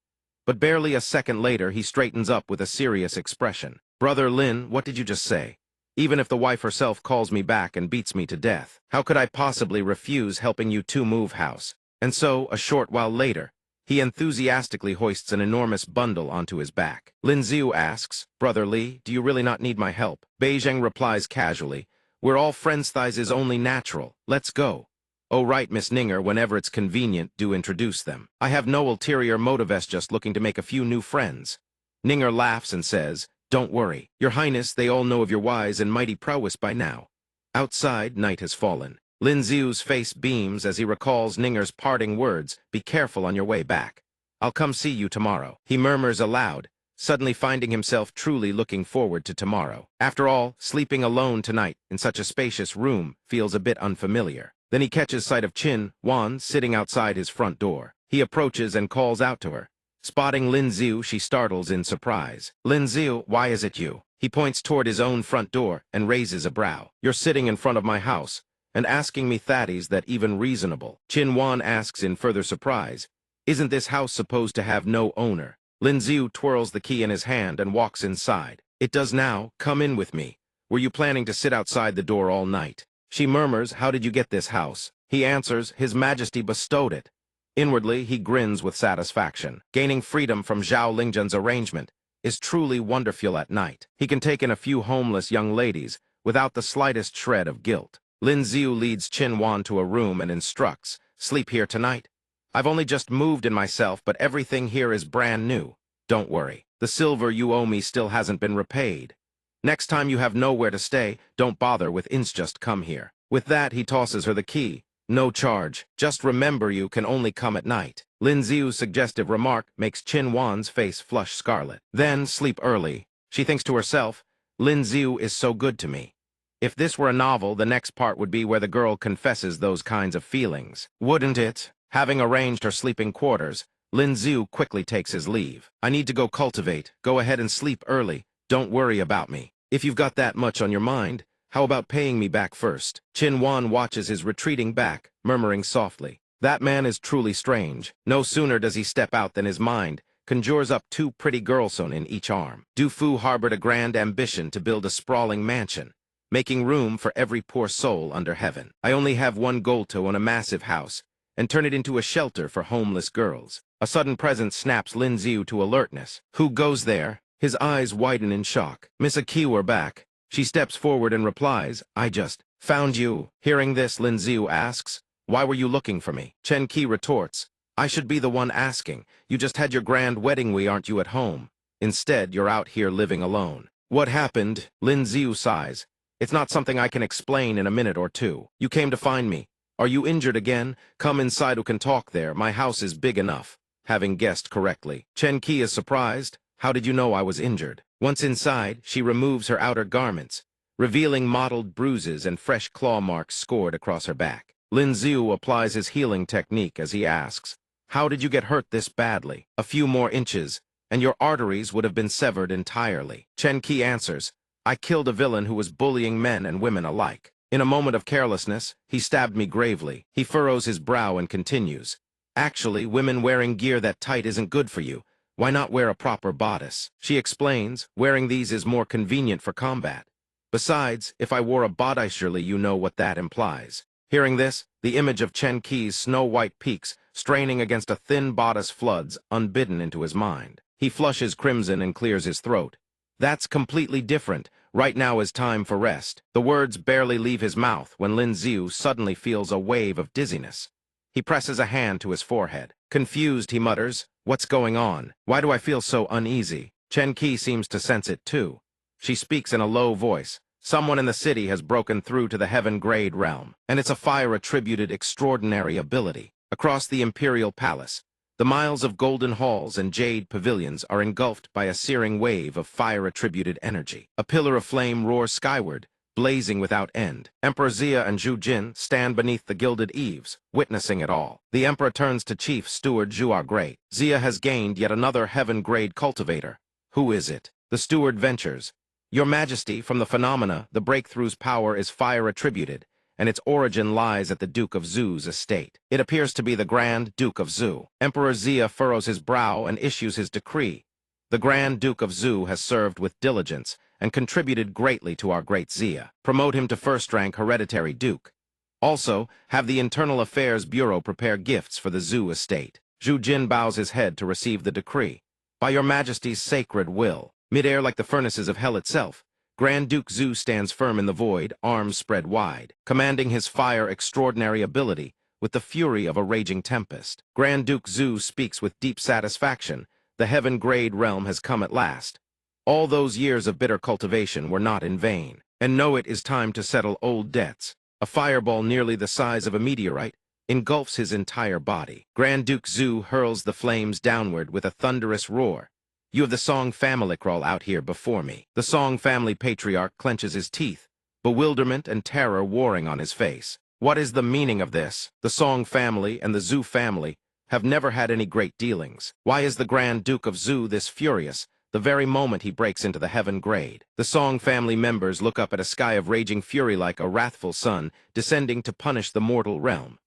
But barely a second later, he straightens up with a serious expression. Brother Lin, what did you just say? Even if the wife herself calls me back and beats me to death, how could I possibly refuse helping you two move house? And so, a short while later, He enthusiastically hoists an enormous bundle onto his back. Lin Xiu asks, "Brother Li, do you really not need my help?" Beijing replies casually, "We're all friends, thighs is only natural. Let's go." "Oh right, Miss Ninger, whenever it's convenient, do introduce them. I have no ulterior motive, just looking to make a few new friends." Ninger laughs and says, "Don't worry. Your Highness, they all know of your wise and mighty prowess by now." Outside, night has fallen. Lin Xiu's face beams as he recalls Ninger's parting words, "Be careful on your way back. I'll come see you tomorrow." He murmurs aloud, suddenly finding himself truly looking forward to tomorrow. After all, sleeping alone tonight in such a spacious room feels a bit unfamiliar. Then he catches sight of Qin Wan sitting outside his front door. He approaches and calls out to her. Spotting Lin Xiu, she startles in surprise. "Lin Xiu, why is it you?" He points toward his own front door and raises a brow. "You're sitting in front of my house and asking me thaddies that even reasonable." Qin Wan asks in further surprise, "Isn't this house supposed to have no owner?" Lin Xiu twirls the key in his hand and walks inside. "It does now. Come in with me. Were you planning to sit outside the door all night?" She murmurs, "How did you get this house?" He answers, "His Majesty bestowed it." Inwardly, he grins with satisfaction. Gaining freedom from Zhao Lingzhen's arrangement is truly wonderful at night. He can take in a few homeless young ladies without the slightest shred of guilt. Lin Xiu leads Qin Wan to a room and instructs, "Sleep here tonight. I've only just moved in myself, but everything here is brand new. Don't worry. The silver you owe me still hasn't been repaid. Next time you have nowhere to stay, don't bother with inns, just come here." With that, he tosses her the key. "No charge. Just remember you can only come at night." Lin Xiu's suggestive remark makes Qin Wan's face flush scarlet. "Then sleep early." She thinks to herself, "Lin Xiu is so good to me." If this were a novel, the next part would be where the girl confesses those kinds of feelings. Wouldn't it? Having arranged her sleeping quarters, Lin Xiu quickly takes his leave. "I need to go cultivate. Go ahead and sleep early. Don't worry about me. If you've got that much on your mind, how about paying me back first?" Qin Wan watches his retreating back, murmuring softly, "That man is truly strange. No sooner does he step out than his mind conjures up two pretty girlson in each arm." Du Fu harbored a grand ambition to build a sprawling mansion, making room for every poor soul under heaven. "I only have one goal to own a massive house and turn it into a shelter for homeless girls." A sudden presence snaps Lin Xiu to alertness. "Who goes there?" His eyes widen in shock. "Miss Aki, we're back." She steps forward and replies, "I just found you." Hearing this, Lin Xiu asks, "Why were you looking for me?" Chen Qi retorts, "I should be the one asking. You just had your grand wedding, aren't you at home? Instead, you're out here living alone." "What happened?" Lin Xiu sighs. "It's not something I can explain in a minute or two. You came to find me. Are you injured again? Come inside, who can talk there. My house is big enough." Having guessed correctly, Chen Qi is surprised. "How did you know I was injured?" Once inside, she removes her outer garments, revealing mottled bruises and fresh claw marks scored across her back. Lin Xiu applies his healing technique as he asks, "How did you get hurt this badly?" "A few more inches, and your arteries would have been severed entirely." Chen Qi answers, "I killed a villain who was bullying men and women alike. In a moment of carelessness, he stabbed me gravely." He furrows his brow and continues, "Actually, women wearing gear that tight isn't good for you. Why not wear a proper bodice?" She explains, "Wearing these is more convenient for combat. Besides, if I wore a bodice, surely you know what that implies." Hearing this, the image of Chen Qi's snow-white peaks straining against a thin bodice floods unbidden into his mind. He flushes crimson and clears his throat. "That's completely different. Right now is time for rest." The words barely leave his mouth when Lin Xiu suddenly feels a wave of dizziness. He presses a hand to his forehead. Confused, he mutters, "What's going on? Why do I feel so uneasy?" Chen Qi seems to sense it too. She speaks in a low voice. "Someone in the city has broken through to the heaven-grade realm, and it's a fire-attributed extraordinary ability. Across the Imperial Palace, the miles of golden halls and jade pavilions are engulfed by a searing wave of fire-attributed energy. A pillar of flame roars skyward, blazing without end. Emperor Xia and Zhu Jin stand beneath the gilded eaves, witnessing it all. The emperor turns to Chief Steward Zhuar Great. "Xia has gained yet another heaven-grade cultivator. Who is it?" The steward ventures, "Your Majesty, from the phenomena, the breakthrough's power is fire-attributed, and its origin lies at the Duke of Zhu's estate. It appears to be the Grand Duke of Zhu." Emperor Xia furrows his brow and issues his decree. "The Grand Duke of Zhu has served with diligence and contributed greatly to our great Xia. Promote him to first-rank hereditary duke. Also, have the Internal Affairs Bureau prepare gifts for the Zhu estate." Zhu Jin bows his head to receive the decree. By your majesty's sacred will. Mid-air like the furnaces of hell itself, Grand Duke Zhu stands firm in the void, arms spread wide, commanding his fire extraordinary ability with the fury of a raging tempest. Grand Duke Zhu speaks with deep satisfaction. The heaven-grade realm has come at last. All those years of bitter cultivation were not in vain. And know it is time to settle old debts. A fireball nearly the size of a meteorite engulfs his entire body. Grand Duke Zhu hurls the flames downward with a thunderous roar. You have the Song family crawl out here before me. The Song family patriarch clenches his teeth, bewilderment and terror warring on his face. What is the meaning of this? The Song family and the Zhu family have never had any great dealings. Why is the Grand Duke of Zhu this furious the very moment he breaks into the heaven grade? The Song family members look up at a sky of raging fury like a wrathful sun descending to punish the mortal realm.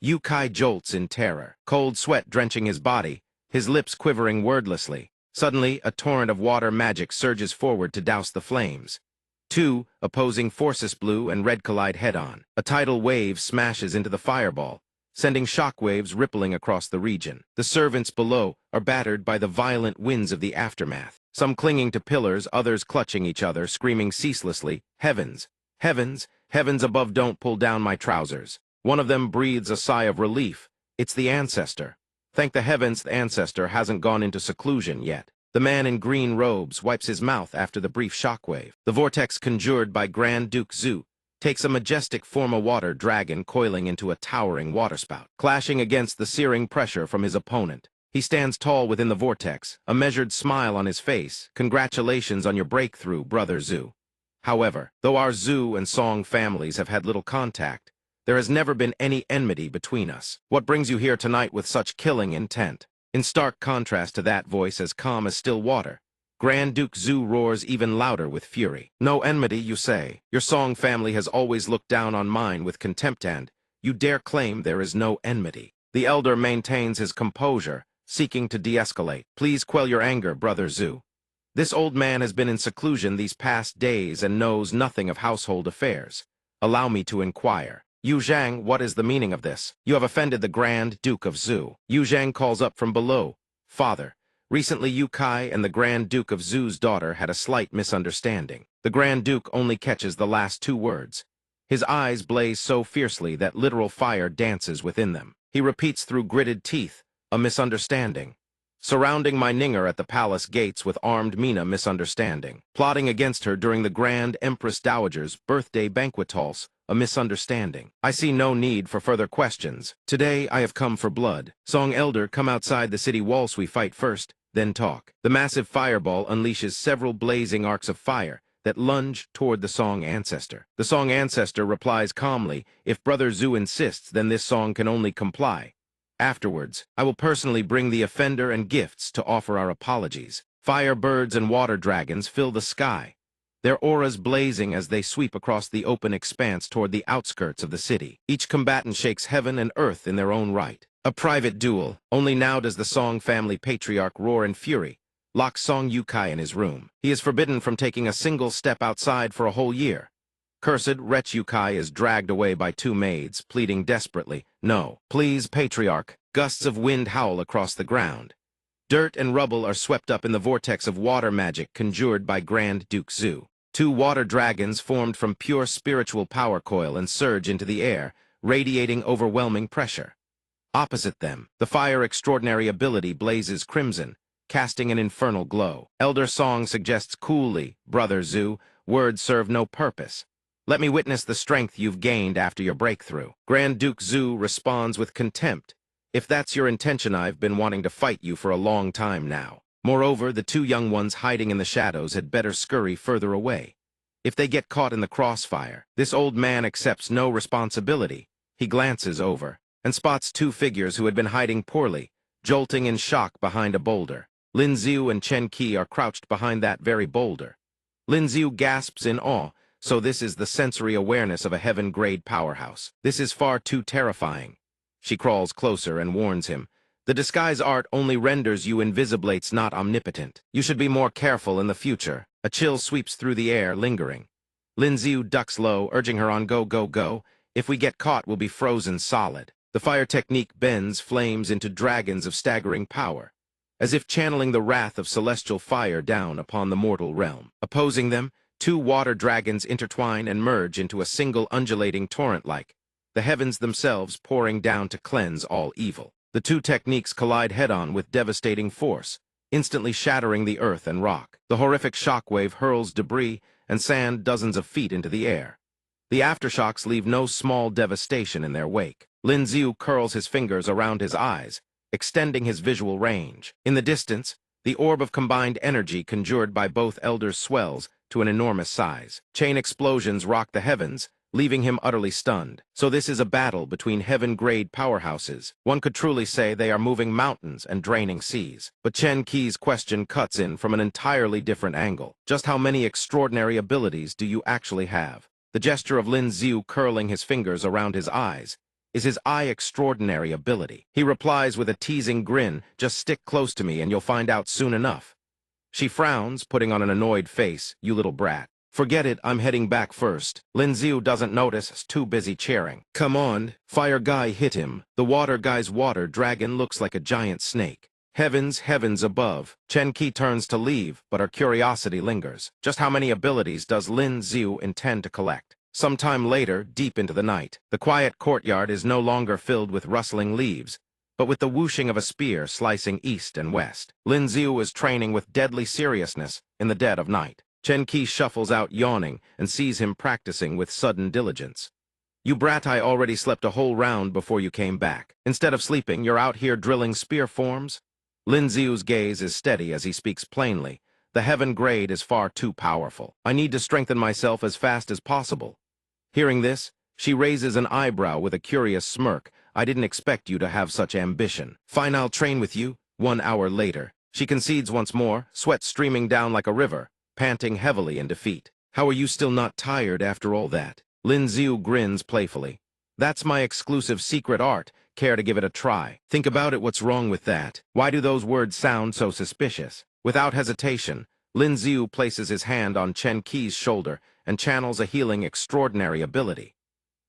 Yu Kai jolts in terror, cold sweat drenching his body, his lips quivering wordlessly. Suddenly, a torrent of water magic surges forward to douse the flames. Two opposing forces, blue and red, collide head-on. A tidal wave smashes into the fireball, sending shockwaves rippling across the region. The servants below are battered by the violent winds of the aftermath. Some clinging to pillars, others clutching each other, screaming ceaselessly, "Heavens! Heavens! Heavens above, don't pull down my trousers." One of them breathes a sigh of relief. It's the ancestor. Thank the heavens the ancestor hasn't gone into seclusion yet. The man in green robes wipes his mouth after the brief shockwave. The vortex conjured by Grand Duke Zhu takes a majestic form, a water dragon coiling into a towering waterspout, clashing against the searing pressure from his opponent. He stands tall within the vortex, a measured smile on his face. Congratulations on your breakthrough, brother Zhu. However, though our Zhu and Song families have had little contact, there has never been any enmity between us. What brings you here tonight with such killing intent? In stark contrast to that voice as calm as still water, Grand Duke Zhu roars even louder with fury. No enmity, you say? Your Song family has always looked down on mine with contempt, and you dare claim there is no enmity. The elder maintains his composure, seeking to de-escalate. Please quell your anger, brother Zhu. This old man has been in seclusion these past days and knows nothing of household affairs. Allow me to inquire. Yu Zhang, what is the meaning of this? You have offended the Grand Duke of Zhu. Yu Zhang calls up from below. Father, recently Yu Kai and the Grand Duke of Zhu's daughter had a slight misunderstanding. The Grand Duke only catches the last two words. His eyes blaze so fiercely that literal fire dances within them. He repeats through gritted teeth, a misunderstanding. Surrounding my Ninger at the palace gates with armed Mina, misunderstanding. Plotting against her during the Grand Empress Dowager's birthday banquet halls, a misunderstanding. I see no need for further questions. Today I have come for blood. Song Elder, come outside the city walls. We fight first, then talk. The massive fireball unleashes several blazing arcs of fire that lunge toward the Song ancestor. The Song ancestor replies calmly, if Brother Zhu insists, then this Song can only comply. Afterwards, I will personally bring the offender and gifts to offer our apologies. Fire birds and water dragons fill the sky, their auras blazing as they sweep across the open expanse toward the outskirts of the city. Each combatant shakes heaven and earth in their own right. A private duel. Only now does the Song family patriarch roar in fury, locks Song Yu Kai in his room. He is forbidden from taking a single step outside for a whole year. Cursed wretch Yu Kai is dragged away by two maids, pleading desperately, "No, please, patriarch." Gusts of wind howl across the ground. Dirt and rubble are swept up in the vortex of water magic conjured by Grand Duke Zhu. Two water dragons formed from pure spiritual power coil and surge into the air, radiating overwhelming pressure. Opposite them, the fire extraordinary ability blazes crimson, casting an infernal glow. Elder Song suggests coolly, brother Zhu, words serve no purpose. Let me witness the strength you've gained after your breakthrough. Grand Duke Zhu responds with contempt. If that's your intention, I've been wanting to fight you for a long time now. Moreover, the two young ones hiding in the shadows had better scurry further away. If they get caught in the crossfire, this old man accepts no responsibility. He glances over and spots two figures who had been hiding poorly, jolting in shock behind a boulder. Lin Xiu and Chen Qi are crouched behind that very boulder. Lin Xiu gasps in awe. So this is the sensory awareness of a heaven-grade powerhouse. This is far too terrifying. She crawls closer and warns him. The disguise art only renders you invisibles, not omnipotent. You should be more careful in the future. A chill sweeps through the air, lingering. Lin Xiu ducks low, urging her on, go, go, go. If we get caught, we'll be frozen solid. The fire technique bends flames into dragons of staggering power, as if channeling the wrath of celestial fire down upon the mortal realm. Opposing them, two water dragons intertwine and merge into a single undulating torrent-like, the heavens themselves pouring down to cleanse all evil. The two techniques collide head-on with devastating force, instantly shattering the earth and rock. The horrific shockwave hurls debris and sand dozens of feet into the air. The aftershocks leave no small devastation in their wake. Lin Xiu curls his fingers around his eyes, extending his visual range. In the distance, the orb of combined energy conjured by both elders swells to an enormous size. Chain explosions rock the heavens, leaving him utterly stunned. So this is a battle between heaven-grade powerhouses. One could truly say they are moving mountains and draining seas. But Chen Qi's question cuts in from an entirely different angle. Just how many extraordinary abilities do you actually have? The gesture of Lin Xiu curling his fingers around his eyes is his eye-extraordinary ability. He replies with a teasing grin, "Just stick close to me and you'll find out soon enough." She frowns, putting on an annoyed face, "You little brat. Forget it, I'm heading back first." Lin Xiu doesn't notice, is too busy cheering. "Come on, fire guy hit him." The water guy's water dragon looks like a giant snake. Heavens, heavens above. Chen Qi turns to leave, but her curiosity lingers. Just how many abilities does Lin Xiu intend to collect? Sometime later, deep into the night, the quiet courtyard is no longer filled with rustling leaves, but with the whooshing of a spear slicing east and west. Lin Xiu is training with deadly seriousness in the dead of night. Chen Qi shuffles out yawning and sees him practicing with sudden diligence. "You brat, I already slept a whole round before you came back. Instead of sleeping, you're out here drilling spear forms?" Lin Xiu's gaze is steady as he speaks plainly. "The heaven grade is far too powerful. I need to strengthen myself as fast as possible." Hearing this, she raises an eyebrow with a curious smirk. "I didn't expect you to have such ambition." "Fine, I'll train with you." 1 hour later, she concedes once more, sweat streaming down like a river, panting heavily in defeat. "How are you still not tired after all that?" Lin Xiu grins playfully. "That's my exclusive secret art. Care to give it a try?" "Think about it, what's wrong with that? Why do those words sound so suspicious?" Without hesitation, Lin Xiu places his hand on Chen Qi's shoulder and channels a healing extraordinary ability.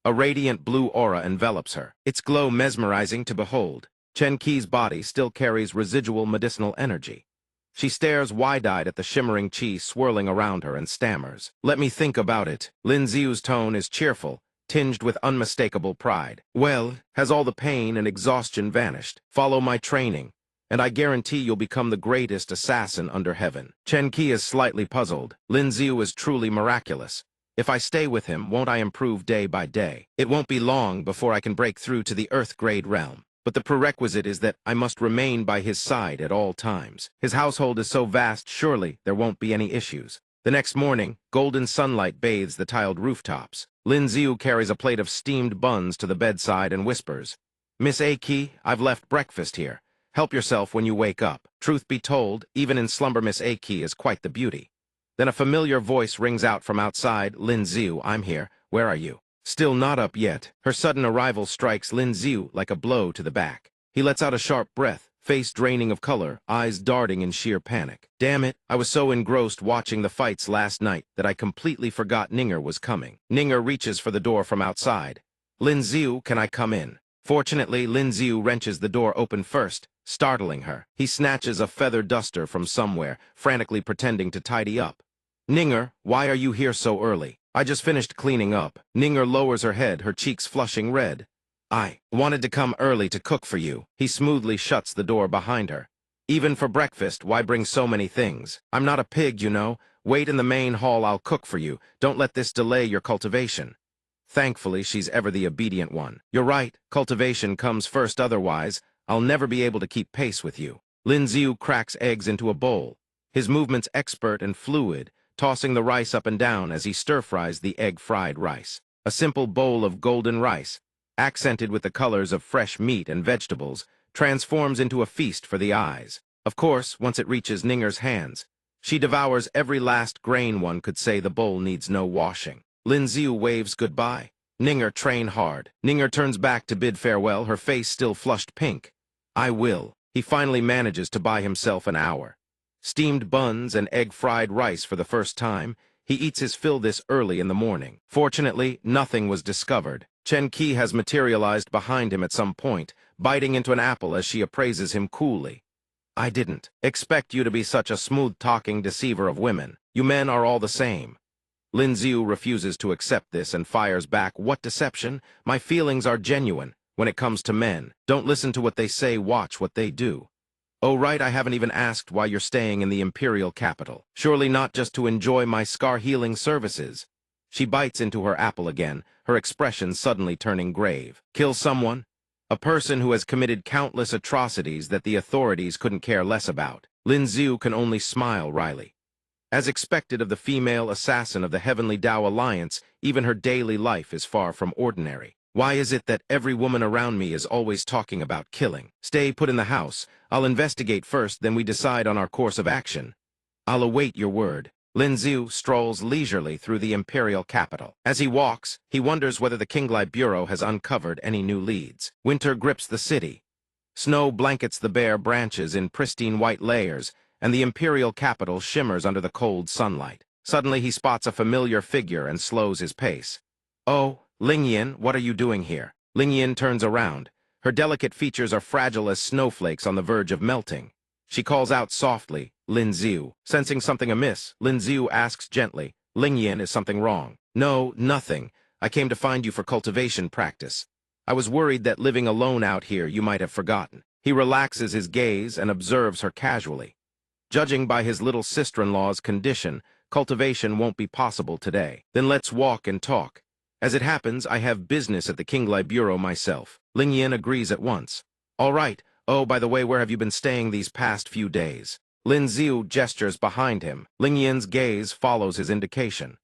A radiant blue aura envelops her, its glow mesmerizing to behold. Chen Qi's body still carries residual medicinal energy. She stares wide-eyed at the shimmering qi swirling around her and stammers, "Let me think about it." Lin Xiu's tone is cheerful, tinged with unmistakable pride. "Well, has all the pain and exhaustion vanished? Follow my training, and I guarantee you'll become the greatest assassin under heaven." Chen Qi is slightly puzzled. Lin Xiu is truly miraculous. If I stay with him, won't I improve day by day? It won't be long before I can break through to the Earth-grade realm. But the prerequisite is that I must remain by his side at all times. His household is so vast, surely there won't be any issues. The next morning, golden sunlight bathes the tiled rooftops. Lin Xiu carries a plate of steamed buns to the bedside and whispers, "Miss A-Ki, I've left breakfast here. Help yourself when you wake up." Truth be told, even in slumber Miss A-Ki is quite the beauty. Then a familiar voice rings out from outside, "Lin Xiu, I'm here. Where are you?" Still not up yet. Her sudden arrival strikes Lin Xiu like a blow to the back. He lets out a sharp breath, face draining of color, eyes darting in sheer panic. "Damn it, I was so engrossed watching the fights last night that I completely forgot Ninger was coming." Ninger reaches for the door from outside. "Lin Xiu, can I come in?" Fortunately, Lin Xiu wrenches the door open first, startling her. He snatches a feather duster from somewhere, frantically pretending to tidy up. "Ninger, why are you here so early?" "I just finished cleaning up." Ninger lowers her head, her cheeks flushing red. "I wanted to come early to cook for you." He smoothly shuts the door behind her. "Even for breakfast, why bring so many things? I'm not a pig, you know. Wait in the main hall, I'll cook for you. Don't let this delay your cultivation." Thankfully, she's ever the obedient one. "You're right, cultivation comes first, otherwise I'll never be able to keep pace with you." Lin Xiu cracks eggs into a bowl, his movements expert and fluid, tossing the rice up and down as he stir-fries the egg-fried rice. A simple bowl of golden rice, accented with the colors of fresh meat and vegetables, transforms into a feast for the eyes. Of course, once it reaches Ninger's hands, she devours every last grain. One could say the bowl needs no washing. Lin Xiu waves goodbye. "Ninger, train hard." Ninger turns back to bid farewell, her face still flushed pink. "I will." He finally manages to buy himself an hour. Steamed buns and egg-fried rice for the first time, he eats his fill this early in the morning. Fortunately, nothing was discovered. Chen Qi has materialized behind him at some point, biting into an apple as she appraises him coolly. I didn't expect you to be such a smooth-talking deceiver of women. You men are all the same. Lin Xiu refuses to accept this and fires back, what deception? My feelings are genuine. When it comes to men, don't listen to what they say, watch what they do. Oh right, I haven't even asked why you're staying in the imperial capital. Surely not just to enjoy my scar-healing services. She bites into her apple again, her expression suddenly turning grave. Kill someone? A person who has committed countless atrocities that the authorities couldn't care less about. Lin Xiu can only smile wryly. As expected of the female assassin of the Heavenly Tao Alliance, even her daily life is far from ordinary. Why is it that every woman around me is always talking about killing? Stay put in the house. I'll investigate first, then we decide on our course of action. I'll await your word. Lin Xiu strolls leisurely through the imperial capital. As he walks, he wonders whether the Qinglai Bureau has uncovered any new leads. Winter grips the city. Snow blankets the bare branches in pristine white layers, and the imperial capital shimmers under the cold sunlight. Suddenly he spots a familiar figure and slows his pace. Oh, Ling Yin, what are you doing here? Ling Yin turns around. Her delicate features are fragile as snowflakes on the verge of melting. She calls out softly, Lin Xiu. Sensing something amiss, Lin Xiu asks gently, Ling Yin, is something wrong? No, nothing. I came to find you for cultivation practice. I was worried that living alone out here you might have forgotten. He relaxes his gaze and observes her casually. Judging by his little sister-in-law's condition, cultivation won't be possible today. Then let's walk and talk. As it happens, I have business at the Qinglai Bureau myself. Ling Yin agrees at once. All right. Oh, by the way, where have you been staying these past few days? Lin Xiu gestures behind him. Ling Yin's gaze follows his indication.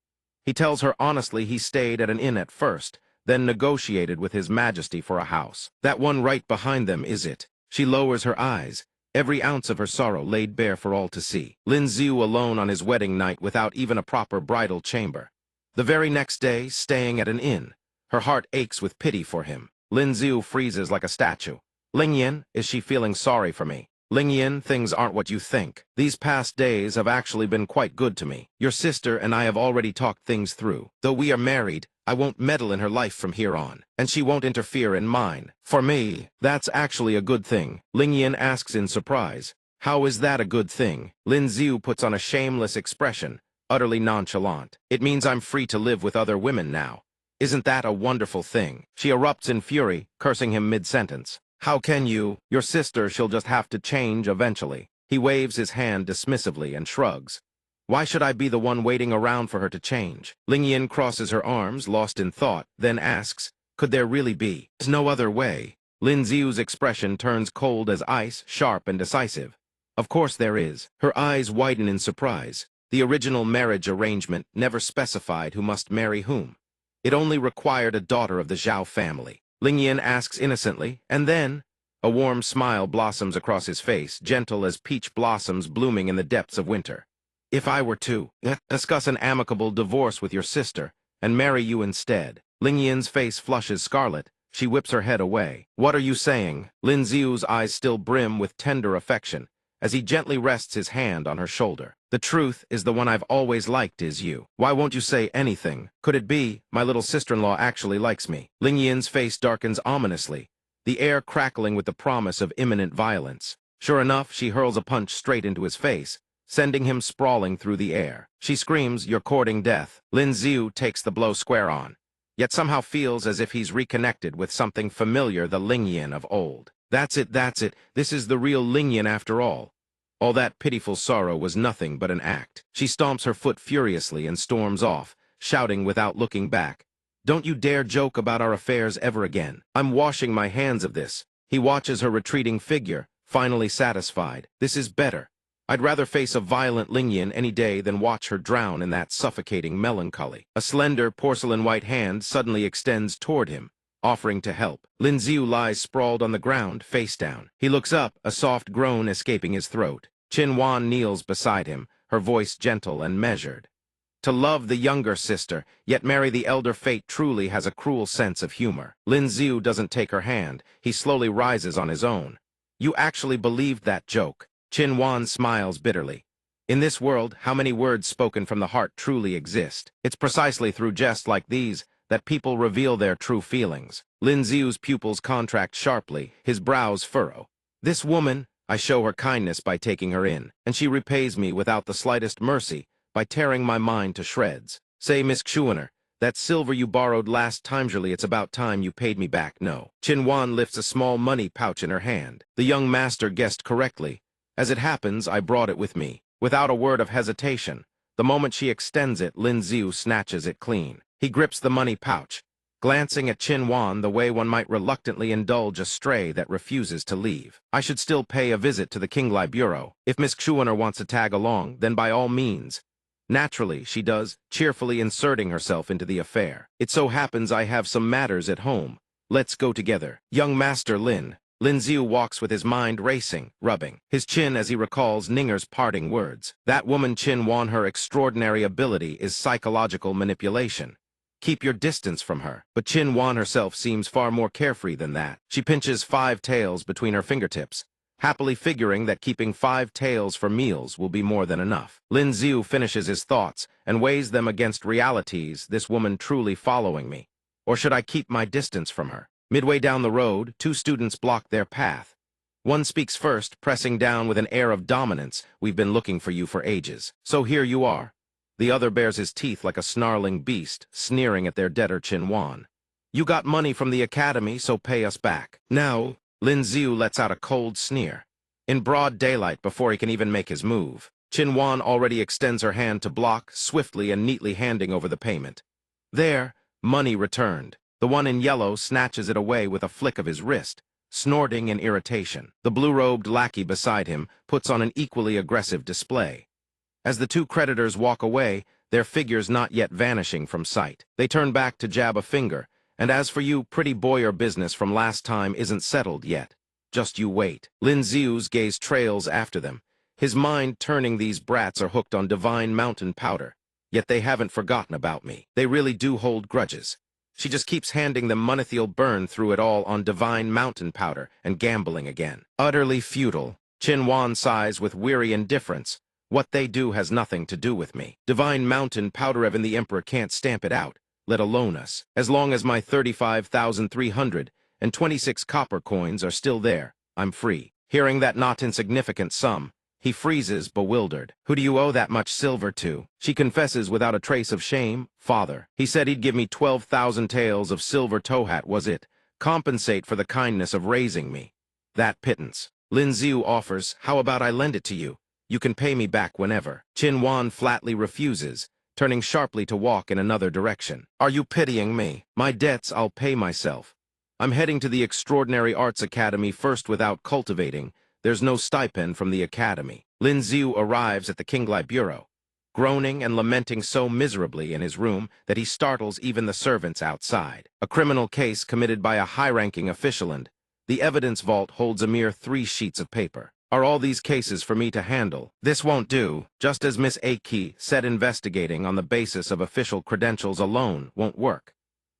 He tells her honestly he stayed at an inn at first, then negotiated with His Majesty for a house. That one right behind them, is it? She lowers her eyes. Every ounce of her sorrow laid bare for all to see. Lin Xiu alone on his wedding night without even a proper bridal chamber. The very next day, staying at an inn. Her heart aches with pity for him. Lin Xiu freezes like a statue. Ling Yin, is she feeling sorry for me? Ling Yin, things aren't what you think. These past days have actually been quite good to me. Your sister and I have already talked things through. Though we are married, I won't meddle in her life from here on, and she won't interfere in mine. For me, that's actually a good thing. Ling Yin asks in surprise. How is that a good thing? Lin Xiu puts on a shameless expression, utterly nonchalant. It means I'm free to live with other women now. Isn't that a wonderful thing? She erupts in fury, cursing him mid-sentence. How can you? Your sister, she'll just have to change eventually. He waves his hand dismissively and shrugs. Why should I be the one waiting around for her to change? Ling Yin crosses her arms, lost in thought, then asks, could there really be? There's no other way. Lin Xiu's expression turns cold as ice, sharp and decisive. Of course there is. Her eyes widen in surprise. The original marriage arrangement never specified who must marry whom. It only required a daughter of the Zhao family. Ling Yin asks innocently, and then? A warm smile blossoms across his face, gentle as peach blossoms blooming in the depths of winter. If I were to discuss an amicable divorce with your sister and marry you instead. Ling Yin's face flushes scarlet. She whips her head away. What are you saying? Lin Xiu's eyes still brim with tender affection as he gently rests his hand on her shoulder. The truth is the one I've always liked is you. Why won't you say anything? Could it be my little sister-in-law actually likes me? Ling Yin's face darkens ominously, the air crackling with the promise of imminent violence. Sure enough, she hurls a punch straight into his face, sending him sprawling through the air. She screams, "You're courting death." Lin Xiu takes the blow square on, yet somehow feels as if he's reconnected with something familiar, the Ling Yin of old. That's it. This is the real Ling Yin after all. All that pitiful sorrow was nothing but an act. She stomps her foot furiously and storms off, shouting without looking back. Don't you dare joke about our affairs ever again. I'm washing my hands of this. He watches her retreating figure, finally satisfied. This is better. I'd rather face a violent Ling Yin any day than watch her drown in that suffocating melancholy. A slender porcelain-white hand suddenly extends toward him, offering to help. Lin Xiu lies sprawled on the ground, face down. He looks up, a soft groan escaping his throat. Qin Wan kneels beside him, her voice gentle and measured. To love the younger sister, yet marry the elder fate truly has a cruel sense of humor. Lin Xiu doesn't take her hand. He slowly rises on his own. You actually believed that joke? Qin Wan smiles bitterly. In this world, how many words spoken from the heart truly exist? It's precisely through jests like these that people reveal their true feelings. Lin Xiu's pupils contract sharply, his brows furrow. This woman, I show her kindness by taking her in, and she repays me without the slightest mercy by tearing my mind to shreds. Say, Miss Xuaner, that silver you borrowed last time, surely it's about time you paid me back, no. Qin Wan lifts a small money pouch in her hand. The young master guessed correctly. As it happens, I brought it with me. Without a word of hesitation, the moment she extends it, Lin Xiu snatches it clean. He grips the money pouch, glancing at Qin Wan the way one might reluctantly indulge a stray that refuses to leave. I should still pay a visit to the Qinglai Bureau. If Miss Xuaner wants to tag along, then by all means. Naturally, she does, cheerfully inserting herself into the affair. It so happens I have some matters at home. Let's go together. Young Master Lin. Lin Xiu walks with his mind racing, rubbing his chin as he recalls Ninger's parting words. That woman Qin Wan, her extraordinary ability is psychological manipulation. Keep your distance from her. But Qin Wan herself seems far more carefree than that. She pinches 5 taels between her fingertips, happily figuring that keeping 5 taels for meals will be more than enough. Lin Xiu finishes his thoughts and weighs them against realities, this woman truly following me. Or should I keep my distance from her? Midway down the road, 2 students block their path. One speaks first, pressing down with an air of dominance. We've been looking for you for ages. So here you are. The other bares his teeth like a snarling beast, sneering at their debtor Qin Wan. You got money from the academy, so pay us back. Now, Lin Xiu lets out a cold sneer. In broad daylight, before he can even make his move, Qin Wan already extends her hand to block, swiftly and neatly handing over the payment. There, money returned. The one in yellow snatches it away with a flick of his wrist, snorting in irritation. The blue-robed lackey beside him puts on an equally aggressive display. As the 2 creditors walk away, their figures not yet vanishing from sight, they turn back to jab a finger. And as for you, pretty boy, your business from last time isn't settled yet. Just you wait. Lin Xiu's gaze trails after them, his mind turning. These brats are hooked on divine mountain powder, yet they haven't forgotten about me. They really do hold grudges. She just keeps handing them money. They'll burn through it all on divine mountain powder and gambling again. Utterly futile. Qin Wan sighs with weary indifference. What they do has nothing to do with me. Divine mountain powder, even the Emperor can't stamp it out, let alone us. As long as my 35,326 copper coins are still there, I'm free. Hearing that not insignificant sum, he freezes, bewildered. Who do you owe that much silver to? She confesses without a trace of shame. Father. He said he'd give me 12,000 taels of silver tohat, was it? Compensate for the kindness of raising me. That pittance. Lin Xiu offers, how about I lend it to you? You can pay me back whenever. Qin Wan flatly refuses, turning sharply to walk in another direction. Are you pitying me? My debts I'll pay myself. I'm heading to the Extraordinary Arts Academy first. Without cultivating, there's no stipend from the academy. Lin Xiu arrives at the Qinglai Bureau, groaning and lamenting so miserably in his room that he startles even the servants outside. A criminal case committed by a high-ranking official, and the evidence vault holds a mere 3 sheets of paper. Are all these cases for me to handle? This won't do. Just as Miss Aki said, investigating on the basis of official credentials alone won't work.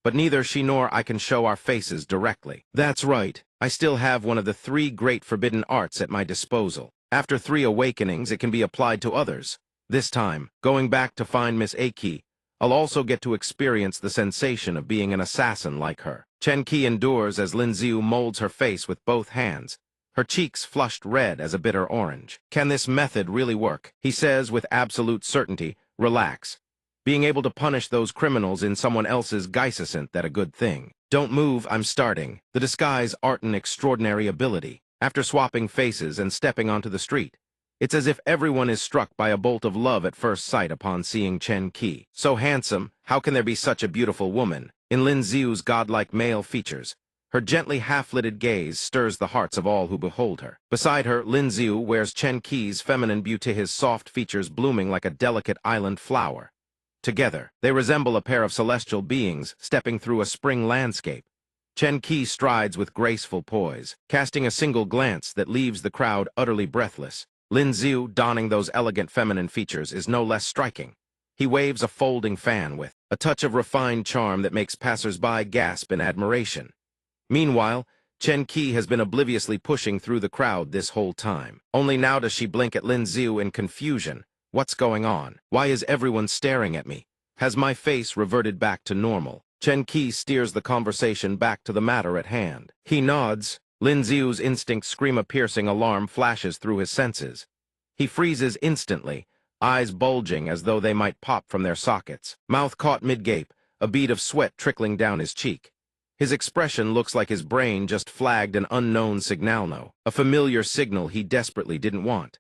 But neither she nor I can show our faces directly. That's right. I still have one of the 3 great forbidden arts at my disposal. After 3 awakenings, it can be applied to others. This time, going back to find Miss Aki, I'll also get to experience the sensation of being an assassin like her. Chen Qi endures as Lin Xiu molds her face with both hands, her cheeks flushed red as a bitter orange. Can this method really work? He says with absolute certainty, relax. Being able to punish those criminals in someone else's guise isn't that a good thing. Don't move, I'm starting. The disguise art an extraordinary ability. After swapping faces and stepping onto the street, it's as if everyone is struck by a bolt of love at first sight upon seeing Chen Qi. So handsome, how can there be such a beautiful woman? In Lin Xiu's godlike male features, her gently half-lidded gaze stirs the hearts of all who behold her. Beside her, Lin Xiu wears Chen Qi's feminine beauty, his soft features blooming like a delicate island flower. Together, they resemble a pair of celestial beings stepping through a spring landscape. Chen Qi strides with graceful poise, casting a single glance that leaves the crowd utterly breathless. Lin Xiu, donning those elegant feminine features, is no less striking. He waves a folding fan with a touch of refined charm that makes passers-by gasp in admiration. Meanwhile, Chen Qi has been obliviously pushing through the crowd this whole time. Only now does she blink at Lin Xiu in confusion. What's going on? Why is everyone staring at me? Has my face reverted back to normal? Chen Qi steers the conversation back to the matter at hand. He nods. Lin Xiu's instinct scream a piercing alarm flashes through his senses. He freezes instantly, eyes bulging as though they might pop from their sockets, mouth caught mid-gape, a bead of sweat trickling down his cheek. His expression looks like his brain just flagged an unknown signal, a familiar signal he desperately didn't want.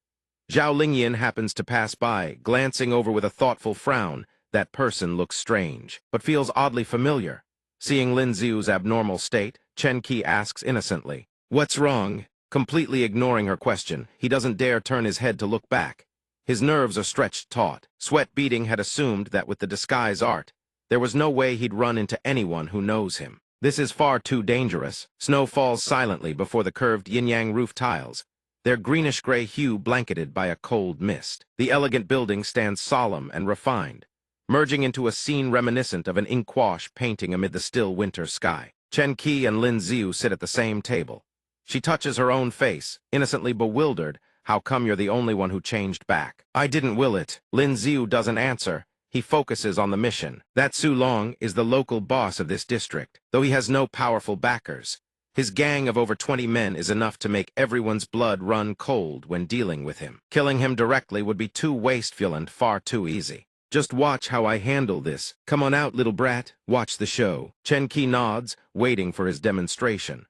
Zhao Lingyan happens to pass by, glancing over with a thoughtful frown. That person looks strange, but feels oddly familiar. Seeing Lin Xiu's abnormal state, Chen Qi asks innocently, "What's wrong?" Completely ignoring her question, he doesn't dare turn his head to look back. His nerves are stretched taut. Sweat beading had assumed that with the disguise art, there was no way he'd run into anyone who knows him. This is far too dangerous. Snow falls silently before the curved yin-yang roof tiles, their greenish-gray hue blanketed by a cold mist. The elegant building stands solemn and refined, merging into a scene reminiscent of an ink-wash painting amid the still winter sky. Chen Qi and Lin Xiu sit at the same table. She touches her own face, innocently bewildered. "How come you're the only one who changed back?" "I didn't will it." Lin Xiu doesn't answer. He focuses on the mission. That Su Long is the local boss of this district, though he has no powerful backers. His gang of over 20 men is enough to make everyone's blood run cold when dealing with him. Killing him directly would be too wasteful and far too easy. "Just watch how I handle this. Come on out, little brat. Watch the show." Chen Qi nods, waiting for his demonstration.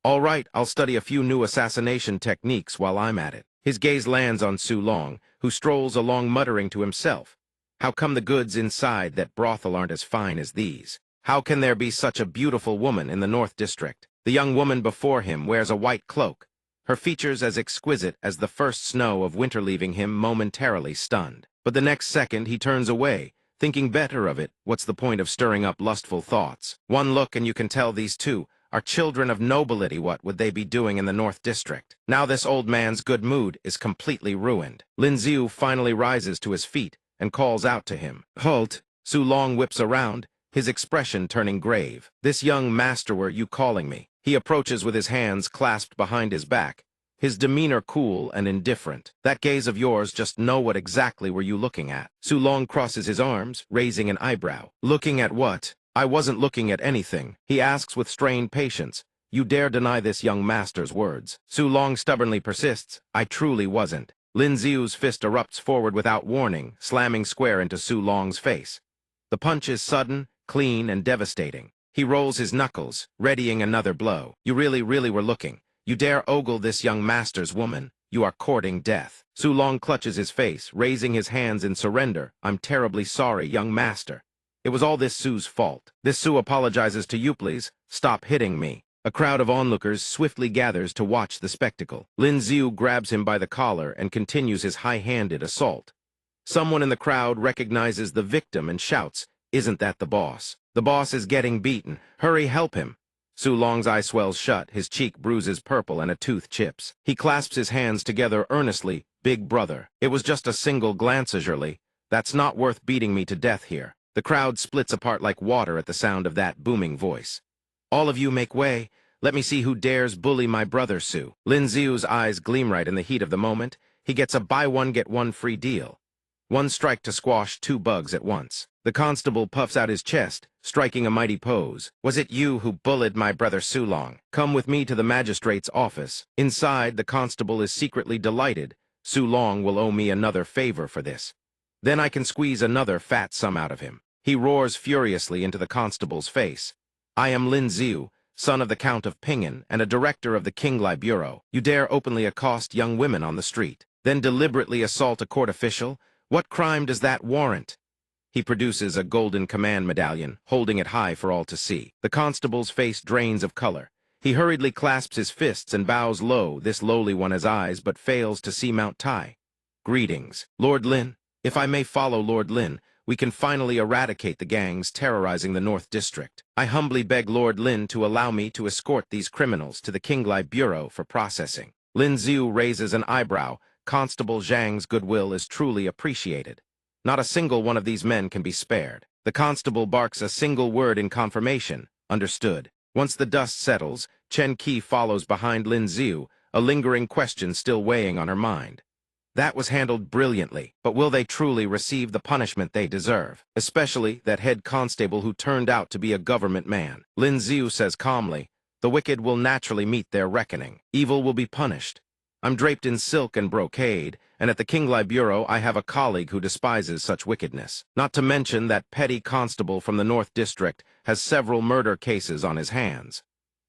"All right, I'll study a few new assassination techniques while I'm at it." His gaze lands on Su Long, who strolls along muttering to himself. How come the goods inside that brothel aren't as fine as these? How can there be such a beautiful woman in the North District? The young woman before him wears a white cloak, her features as exquisite as the first snow of winter, leaving him momentarily stunned. But the next second he turns away, thinking better of it. What's the point of stirring up lustful thoughts? One look and you can tell these two are children of nobility. What would they be doing in the North District? Now this old man's good mood is completely ruined. Lin Xiu finally rises to his feet and calls out to him. "Halt!" Su Long whips around, his expression turning grave. "This young master, were you calling me?" He approaches with his hands clasped behind his back, his demeanor cool and indifferent. "That gaze of yours, just know what exactly were you looking at?" Su Long crosses his arms, raising an eyebrow. "Looking at what?" "I wasn't looking at anything," he asks with strained patience. "You dare deny this young master's words?" Su Long stubbornly persists. "I truly wasn't." Lin Xiu's fist erupts forward without warning, slamming square into Su Long's face. The punch is sudden, clean, and devastating. He rolls his knuckles, readying another blow. "You really were looking. You dare ogle this young master's woman? You are courting death." Su Long clutches his face, raising his hands in surrender. "I'm terribly sorry, young master. It was all this Su's fault." This Su apologizes to you, please. "Stop hitting me." A crowd of onlookers swiftly gathers to watch the spectacle. Lin Xiu grabs him by the collar and continues his high-handed assault. Someone in the crowd recognizes the victim and shouts, "Isn't that the boss? The boss is getting beaten. Hurry, help him." Su Long's eye swells shut, his cheek bruises purple and a tooth chips. He clasps his hands together earnestly. "Big brother, it was just a single glance, Azurely. That's not worth beating me to death here." The crowd splits apart like water at the sound of that booming voice. "All of you make way. Let me see who dares bully my brother, Su." Lin Xiu's eyes gleam right in the heat of the moment. He gets a buy one get one free deal. One strike to squash two bugs at once. The constable puffs out his chest, striking a mighty pose. "Was it you who bullied my brother Su Long? Come with me to the magistrate's office." Inside, the constable is secretly delighted. Su Long will owe me another favor for this. Then I can squeeze another fat sum out of him. He roars furiously into the constable's face. "I am Lin Xiu, son of the Count of Pingen and a director of the Qinglai Bureau. You dare openly accost young women on the street, then deliberately assault a court official? What crime does that warrant?" He produces a golden command medallion, holding it high for all to see. The constable's face drains of color. He hurriedly clasps his fists and bows low. This lowly one has eyes, but fails to see Mount Tai. "Greetings, Lord Lin. If I may follow Lord Lin, we can finally eradicate the gangs terrorizing the North District. I humbly beg Lord Lin to allow me to escort these criminals to the Qinglai Bureau for processing." Lin Xiu raises an eyebrow. Constable Zhang's goodwill is truly appreciated. Not a single one of these men can be spared. The constable barks a single word in confirmation. Understood. Once the dust settles, Chen Qi follows behind Lin Xiu, a lingering question still weighing on her mind. That was handled brilliantly, but will they truly receive the punishment they deserve? Especially that head constable who turned out to be a government man. Lin Ziu says calmly, the wicked will naturally meet their reckoning. Evil will be punished. I'm draped in silk and brocade, and at the Qinglai Bureau I have a colleague who despises such wickedness. Not to mention that petty constable from the North District has several murder cases on his hands.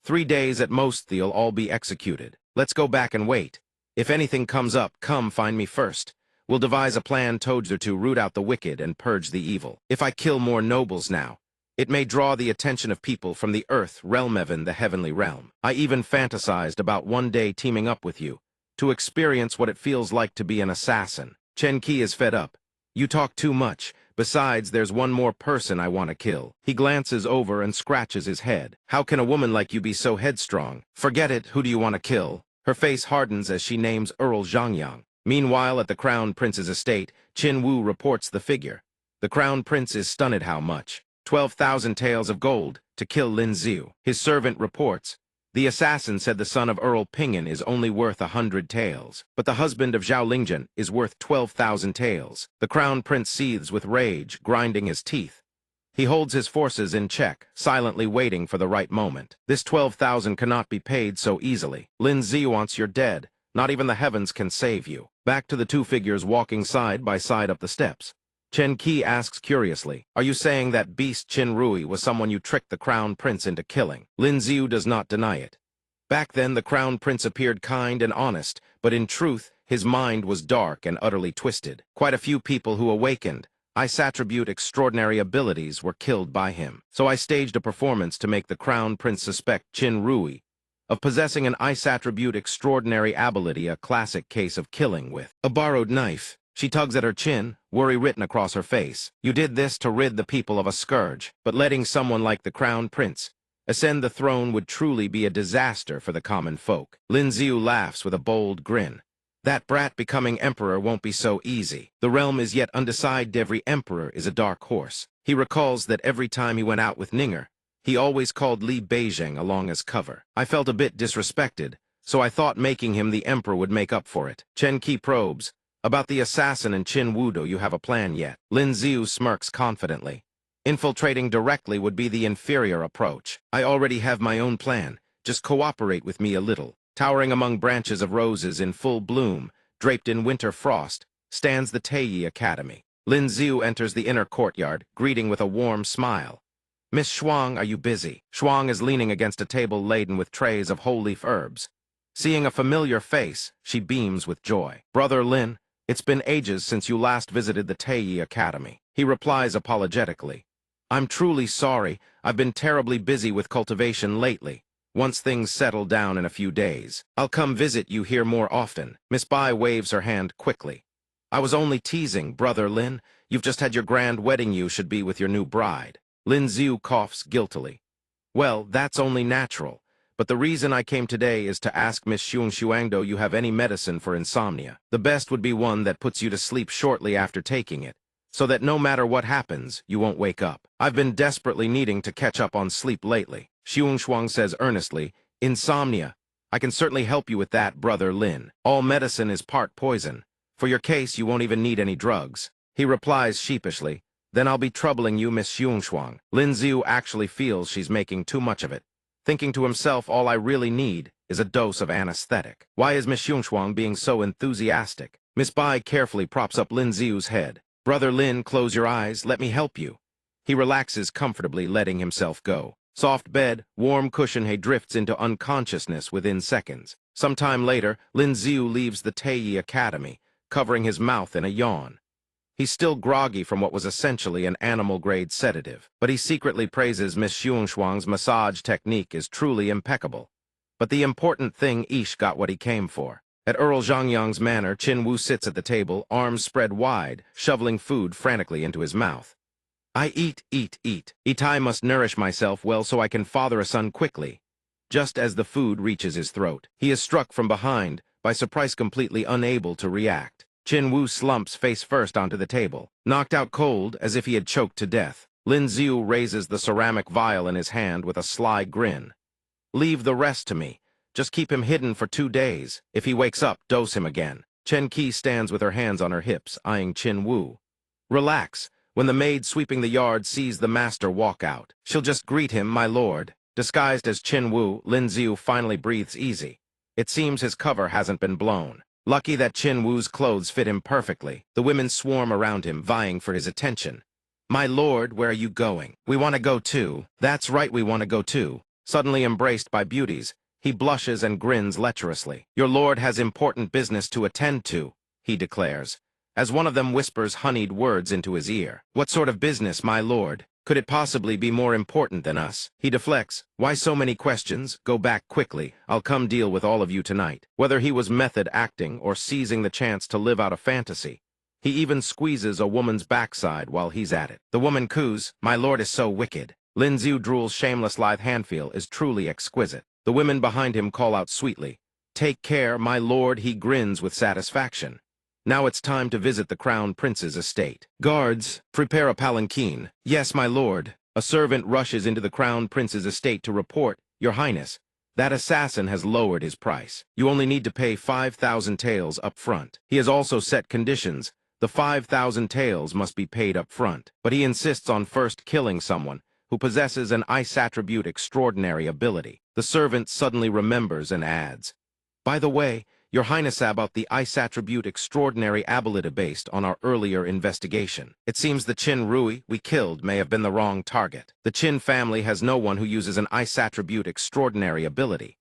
3 days at most they'll all be executed. Let's go back and wait. If anything comes up, come find me first. We'll devise a plan together to root out the wicked and purge the evil. If I kill more nobles now, it may draw the attention of people from the earth realm, even the heavenly realm. I even fantasized about one day teaming up with you, to experience what it feels like to be an assassin. Chen Qi is fed up. You talk too much. Besides, there's one more person I want to kill. He glances over and scratches his head. How can a woman like you be so headstrong? Forget it, who do you want to kill? Her face hardens as she names Earl Zhangyang. Meanwhile, at the Crown Prince's estate, Qin Wu reports the figure. The Crown Prince is stunned at how much. 12,000 taels of gold to kill Lin Ziu. His servant reports. The assassin said the son of Earl Ping'an is only worth 100 taels, but the husband of Zhao Lingjian is worth 12,000 taels. The Crown Prince seethes with rage, grinding his teeth. He holds his forces in check, silently waiting for the right moment. This 12,000 cannot be paid so easily. Lin Ziu wants you dead. Not even the heavens can save you. Back to the two figures walking side by side up the steps. Chen Qi asks curiously, are you saying that beast Qin Rui was someone you tricked the Crown Prince into killing? Lin Ziu does not deny it. Back then, the Crown Prince appeared kind and honest, but in truth, his mind was dark and utterly twisted. Quite a few people who awakened, I attribute extraordinary abilities, were killed by him. So I staged a performance to make the Crown Prince suspect Qin Rui of possessing an ice attribute extraordinary ability, a classic case of killing with a borrowed knife. She tugs at her chin, worry written across her face. You did this to rid the people of a scourge, but letting someone like the Crown Prince ascend the throne would truly be a disaster for the common folk. Lin Ziu laughs with a bold grin. That brat becoming emperor won't be so easy. The realm is yet undecided. Every emperor is a dark horse. He recalls that every time he went out with Ninger, he always called Li Beijing along as cover. I felt a bit disrespected, so I thought making him the emperor would make up for it. Chen Qi probes. About the assassin and Qin Wudo, you have a plan yet? Lin Ziu smirks confidently. Infiltrating directly would be the inferior approach. I already have my own plan. Just cooperate with me a little. Towering among branches of roses in full bloom, draped in winter frost, stands the Taiyi Academy. Lin Ziu enters the inner courtyard, greeting with a warm smile. Miss Shuang, are you busy? Shuang is leaning against a table laden with trays of whole-leaf herbs. Seeing a familiar face, she beams with joy. Brother Lin, it's been ages since you last visited the Taiyi Academy. He replies apologetically. I'm truly sorry. I've been terribly busy with cultivation lately. Once things settle down in a few days, I'll come visit you here more often. Miss Bai waves her hand quickly. I was only teasing, Brother Lin. You've just had your grand wedding. You should be with your new bride. Lin Ziu coughs guiltily. Well, that's only natural. But the reason I came today is to ask Miss Shuangdo you have any medicine for insomnia. The best would be one that puts you to sleep shortly after taking it, so that no matter what happens, you won't wake up. I've been desperately needing to catch up on sleep lately. Shuang says earnestly, insomnia. I can certainly help you with that, Brother Lin. All medicine is part poison. For your case, you won't even need any drugs. He replies sheepishly, then I'll be troubling you, Miss Shuang. Lin Ziu actually feels she's making too much of it, thinking to himself, all I really need is a dose of anesthetic. Why is Miss Shuang being so enthusiastic? Miss Bai carefully props up Lin Ziu's head. Brother Lin, close your eyes, let me help you. He relaxes comfortably, letting himself go. Soft bed, warm cushion. He drifts into unconsciousness within seconds. Some time later, Lin Ziu leaves the Taiyi Academy, covering his mouth in a yawn. He's still groggy from what was essentially an animal-grade sedative, but he secretly praises Miss Shuang's massage technique is truly impeccable. But the important thing, Ish got what he came for. At Earl Zhangyang's manor, Qin Wu sits at the table, arms spread wide, shoveling food frantically into his mouth. I eat. I must nourish myself well so I can father a son quickly. Just as the food reaches his throat, he is struck from behind, by surprise, completely unable to react. Qin Wu slumps face first onto the table, knocked out cold as if he had choked to death. Lin Ziu raises the ceramic vial in his hand with a sly grin. Leave the rest to me. Just keep him hidden for 2 days. If he wakes up, dose him again. Chen Qi stands with her hands on her hips, eyeing Qin Wu. Relax. When the maid sweeping the yard sees the master walk out, she'll just greet him, my lord. Disguised as Qin Wu, Lin Xiu finally breathes easy. It seems his cover hasn't been blown. Lucky that Qin Wu's clothes fit him perfectly. The women swarm around him, vying for his attention. My lord, where are you going? We want to go too. That's right, we want to go too. Suddenly embraced by beauties, he blushes and grins lecherously. Your lord has important business to attend to, he declares, as one of them whispers honeyed words into his ear. What sort of business, my lord? Could it possibly be more important than us? He deflects. Why so many questions? Go back quickly. I'll come deal with all of you tonight. Whether he was method acting or seizing the chance to live out a fantasy, he even squeezes a woman's backside while he's at it. The woman coos, my lord is so wicked. Lin Xiu drools shameless lithe handfeel is truly exquisite. The women behind him call out sweetly. Take care, my lord, he grins with satisfaction. Now it's time to visit the crown prince's estate. Guards, prepare a palanquin. Yes, my lord. A servant rushes into the crown prince's estate to report, Your Highness, that assassin has lowered his price. You only need to pay 5,000 taels up front. He has also set conditions. The 5,000 taels must be paid up front, but he insists on first killing someone who possesses an ice attribute extraordinary ability. The servant suddenly remembers and adds, By the way, Your Highness, about the ice attribute extraordinary ability based on our earlier investigation. It seems the Qin Rui we killed may have been the wrong target. The Qin family has no one who uses an ice attribute extraordinary ability.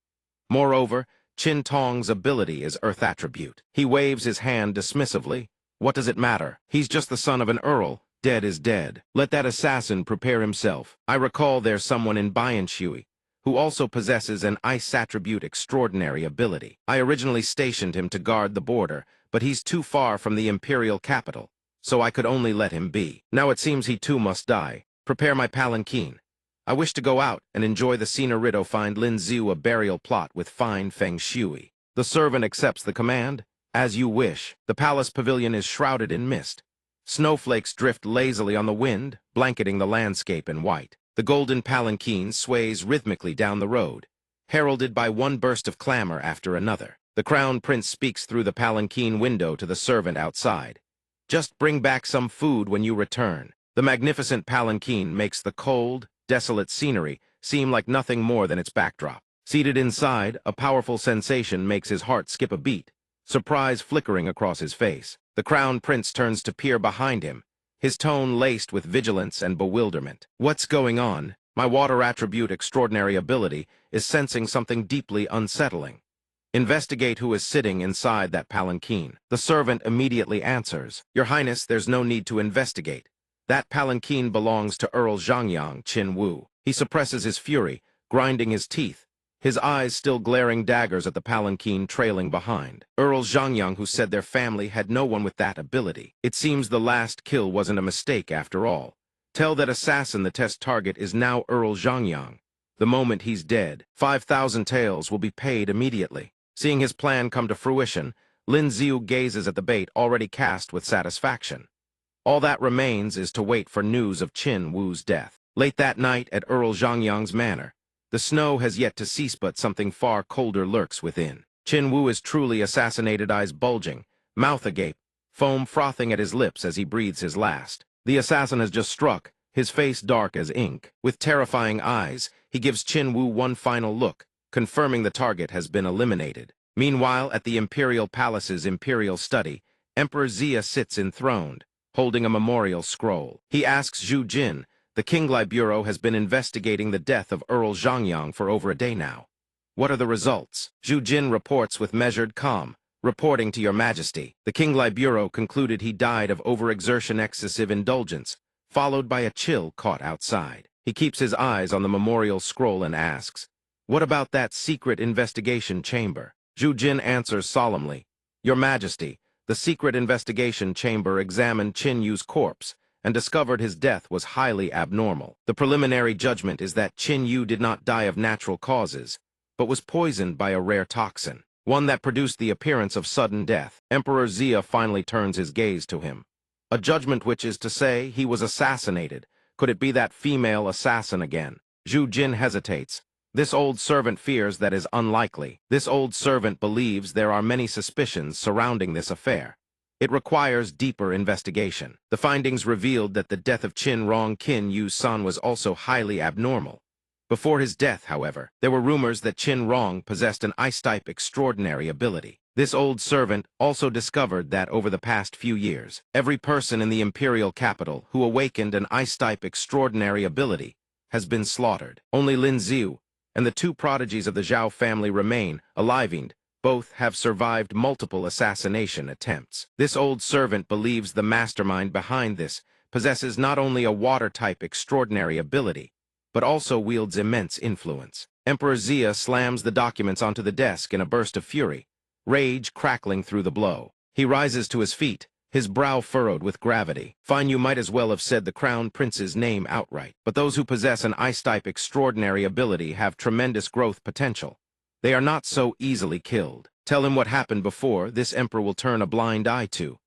Moreover, Qin Tong's ability is earth attribute. He waves his hand dismissively. What does it matter? He's just the son of an earl. Dead is dead. Let that assassin prepare himself. I recall there's someone in Bianshui who also possesses an ice attribute extraordinary ability. I originally stationed him to guard the border, but he's too far from the imperial capital, so I could only let him be. Now it seems he too must die. Prepare my palanquin. I wish to go out and enjoy the scenery. Find Lin Xiu a burial plot with fine feng shui. The servant accepts the command. As you wish. The palace pavilion is shrouded in mist. Snowflakes drift lazily on the wind, blanketing the landscape in white. The golden palanquin sways rhythmically down the road, heralded by one burst of clamor after another. The crown prince speaks through the palanquin window to the servant outside. Just bring back some food when you return. The magnificent palanquin makes the cold, desolate scenery seem like nothing more than its backdrop. Seated inside, a powerful sensation makes his heart skip a beat, surprise flickering across his face. The crown prince turns to peer behind him, his tone laced with vigilance and bewilderment. What's going on? My water attribute extraordinary ability is sensing something deeply unsettling. Investigate who is sitting inside that palanquin. The servant immediately answers, Your Highness, there's no need to investigate. That palanquin belongs to Earl Zhangyang, Qin Wu. He suppresses his fury, grinding his teeth, his eyes still glaring daggers at the palanquin trailing behind. Earl Zhangyang, who said their family had no one with that ability. It seems the last kill wasn't a mistake after all. Tell that assassin the test target is now Earl Zhangyang. The moment he's dead, 5,000 taels will be paid immediately. Seeing his plan come to fruition, Lin Xiu gazes at the bait already cast with satisfaction. All that remains is to wait for news of Qin Wu's death. Late that night at Earl Zhangyang's manor, the snow has yet to cease, but something far colder lurks within. Qin Wu is truly assassinated, eyes bulging, mouth agape, foam frothing at his lips as he breathes his last. The assassin has just struck, his face dark as ink. With terrifying eyes, he gives Qin Wu one final look, confirming the target has been eliminated. Meanwhile, at the Imperial Palace's Imperial Study, Emperor Xia sits enthroned, holding a memorial scroll. He asks Zhu Jin, the Qinglai Bureau has been investigating the death of Earl Zhangyang for over a day now. What are the results? Zhu Jin reports with measured calm. Reporting to your majesty, the Qinglai Bureau concluded he died of overexertion, excessive indulgence, followed by a chill caught outside. He keeps his eyes on the memorial scroll and asks, What about that secret investigation chamber? Zhu Jin answers solemnly, Your majesty, the secret investigation chamber examined Qin Yu's corpse and discovered his death was highly abnormal. The preliminary judgment is that Qin Yu did not die of natural causes, but was poisoned by a rare toxin, one that produced the appearance of sudden death. Emperor Xia finally turns his gaze to him. A judgment which is to say he was assassinated. Could it be that female assassin again? Zhu Jin hesitates. This old servant fears that is unlikely. This old servant believes there are many suspicions surrounding this affair. It requires deeper investigation. The findings revealed that the death of Chin Rong Kin Yu San was also highly abnormal. Before his death, however, there were rumors that Chin Rong possessed an ice-type extraordinary ability. This old servant also discovered that over the past few years, every person in the imperial capital who awakened an ice-type extraordinary ability has been slaughtered. Only Lin Ziu and the two prodigies of the Zhao family remain, alive. Both have survived multiple assassination attempts. This old servant believes the mastermind behind this possesses not only a water-type extraordinary ability, but also wields immense influence. Emperor Xia slams the documents onto the desk in a burst of fury, rage crackling through the blow. He rises to his feet, his brow furrowed with gravity. Fine, you might as well have said the crown prince's name outright. But those who possess an ice-type extraordinary ability have tremendous growth potential. They are not so easily killed. Tell him what happened before, this emperor will turn a blind eye to.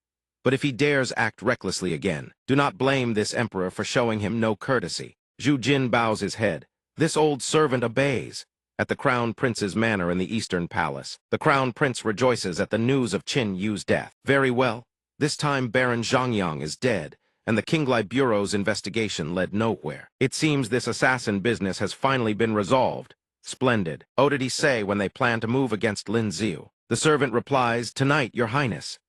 But if he dares act recklessly again, do not blame this emperor for showing him no courtesy. Zhu Jin bows his head. This old servant obeys. At the crown prince's manor in the eastern palace, the crown prince rejoices at the news of Qin Yu's death. Very well. This time Baron Zhangyang is dead, and the Qinglai Bureau's investigation led nowhere. It seems this assassin business has finally been resolved. Splendid. Oh, did he say when they plan to move against Lin Ziu? The servant replies, "Tonight, Your Highness."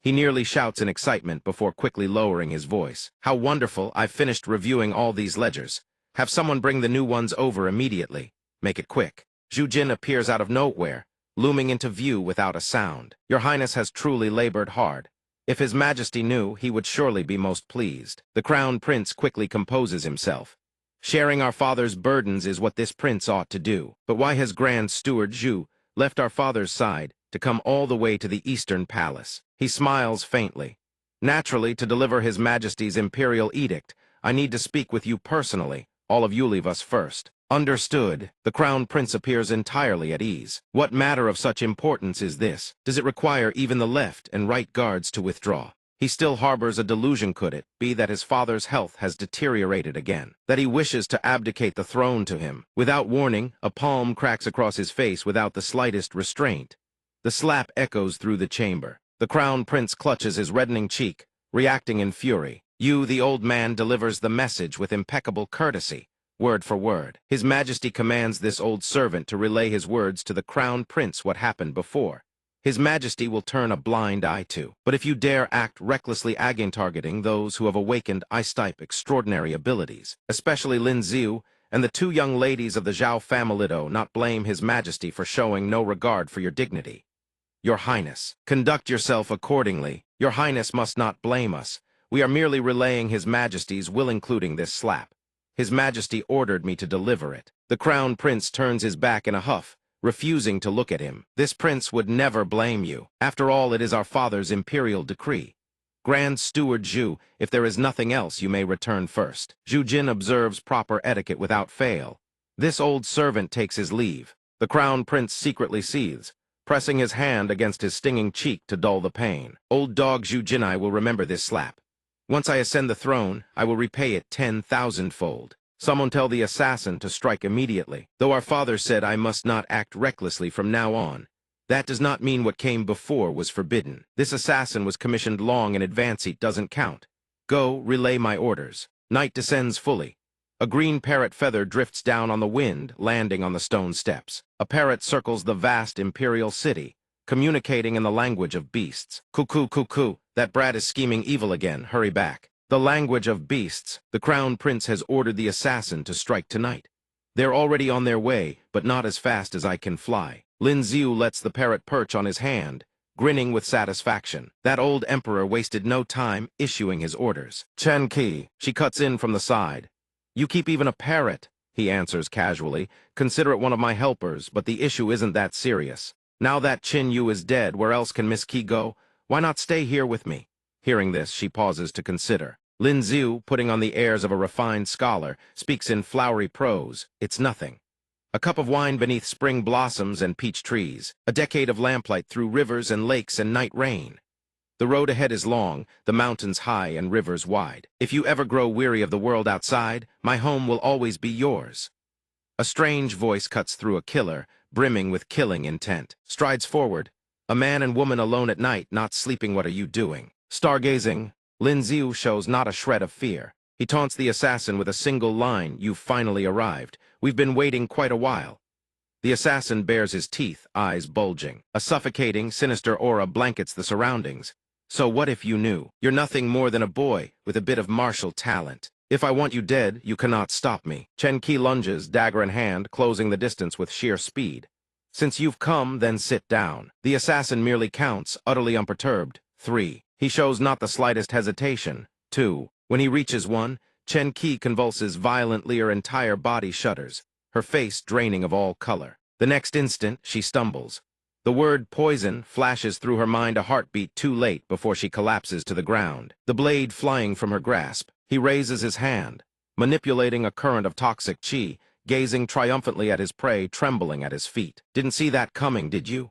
He nearly shouts in excitement before quickly lowering his voice. How wonderful, I've finished reviewing all these ledgers. Have someone bring the new ones over immediately. Make it quick. Zhu Jin appears out of nowhere, looming into view without a sound. Your Highness has truly labored hard. If His Majesty knew, he would surely be most pleased. The crown prince quickly composes himself. Sharing our father's burdens is what this prince ought to do. But why has Grand Steward Zhu left our father's side to come all the way to the Eastern Palace? He smiles faintly. Naturally, to deliver His Majesty's imperial edict, I need to speak with you personally. All of you leave us first. Understood. The crown prince appears entirely at ease. What matter of such importance is this? Does it require even the left and right guards to withdraw? He still harbors a delusion, could it be that his father's health has deteriorated again, that he wishes to abdicate the throne to him. Without warning, a palm cracks across his face without the slightest restraint. The slap echoes through the chamber. The crown prince clutches his reddening cheek, reacting in fury. You, the old man, delivers the message with impeccable courtesy, word for word. His Majesty commands this old servant to relay his words to the crown prince what happened before. His Majesty will turn a blind eye to. But if you dare act recklessly targeting those who have awakened ice-type extraordinary abilities, especially Lin Ziu and the two young ladies of the Zhao family, do not blame His Majesty for showing no regard for your dignity. Your Highness, conduct yourself accordingly. Your Highness must not blame us. We are merely relaying His Majesty's will, including this slap. His Majesty ordered me to deliver it. The crown prince turns his back in a huff, refusing to look at him. This prince would never blame you. After all, it is our father's imperial decree. Grand Steward Zhu, if there is nothing else, you may return first. Zhu Jin observes proper etiquette without fail. This old servant takes his leave. The crown prince secretly seethes, pressing his hand against his stinging cheek to dull the pain. Old dog Zhu Jinai will remember this slap. Once I ascend the throne, I will repay it 10,000-fold. Someone tell the assassin to strike immediately. Though our father said I must not act recklessly from now on, that does not mean what came before was forbidden. This assassin was commissioned long in advance. It doesn't count. Go, relay my orders. Night descends fully. A green parrot feather drifts down on the wind, landing on the stone steps. A parrot circles the vast imperial city, communicating in the language of beasts. Cuckoo, cuckoo, that brat is scheming evil again. Hurry back. The language of beasts. The crown prince has ordered the assassin to strike tonight. They're already on their way, but not as fast as I can fly. Lin Ziu lets the parrot perch on his hand, grinning with satisfaction. That old emperor wasted no time issuing his orders. Chen Qi, she cuts in from the side. You keep even a parrot, he answers casually. Consider it one of my helpers, but the issue isn't that serious. Now that Qin Yu is dead, where else can Miss Qi go? Why not stay here with me? Hearing this, she pauses to consider. Lin Ziu, putting on the airs of a refined scholar, speaks in flowery prose. It's nothing. A cup of wine beneath spring blossoms and peach trees. A decade of lamplight through rivers and lakes and night rain. The road ahead is long, the mountains high and rivers wide. If you ever grow weary of the world outside, my home will always be yours. A strange voice cuts through a killer, brimming with killing intent. Strides forward. A man and woman alone at night, not sleeping. What are you doing? Stargazing. Lin Ziu shows not a shred of fear. He taunts the assassin with a single line, "You've finally arrived. We've been waiting quite a while." The assassin bares his teeth, eyes bulging. A suffocating, sinister aura blankets the surroundings. So what if you knew? You're nothing more than a boy with a bit of martial talent. If I want you dead, you cannot stop me. Chen Qi lunges, dagger in hand, closing the distance with sheer speed. Since you've come, then sit down. The assassin merely counts, utterly unperturbed. 3. He shows not the slightest hesitation. 2. When he reaches 1, Chen Qi convulses violently, her entire body shudders, her face draining of all color. The next instant, she stumbles. The word poison flashes through her mind, a heartbeat too late before she collapses to the ground. The blade flying from her grasp, he raises his hand, manipulating a current of toxic qi, gazing triumphantly at his prey, trembling at his feet. Didn't see that coming, did you?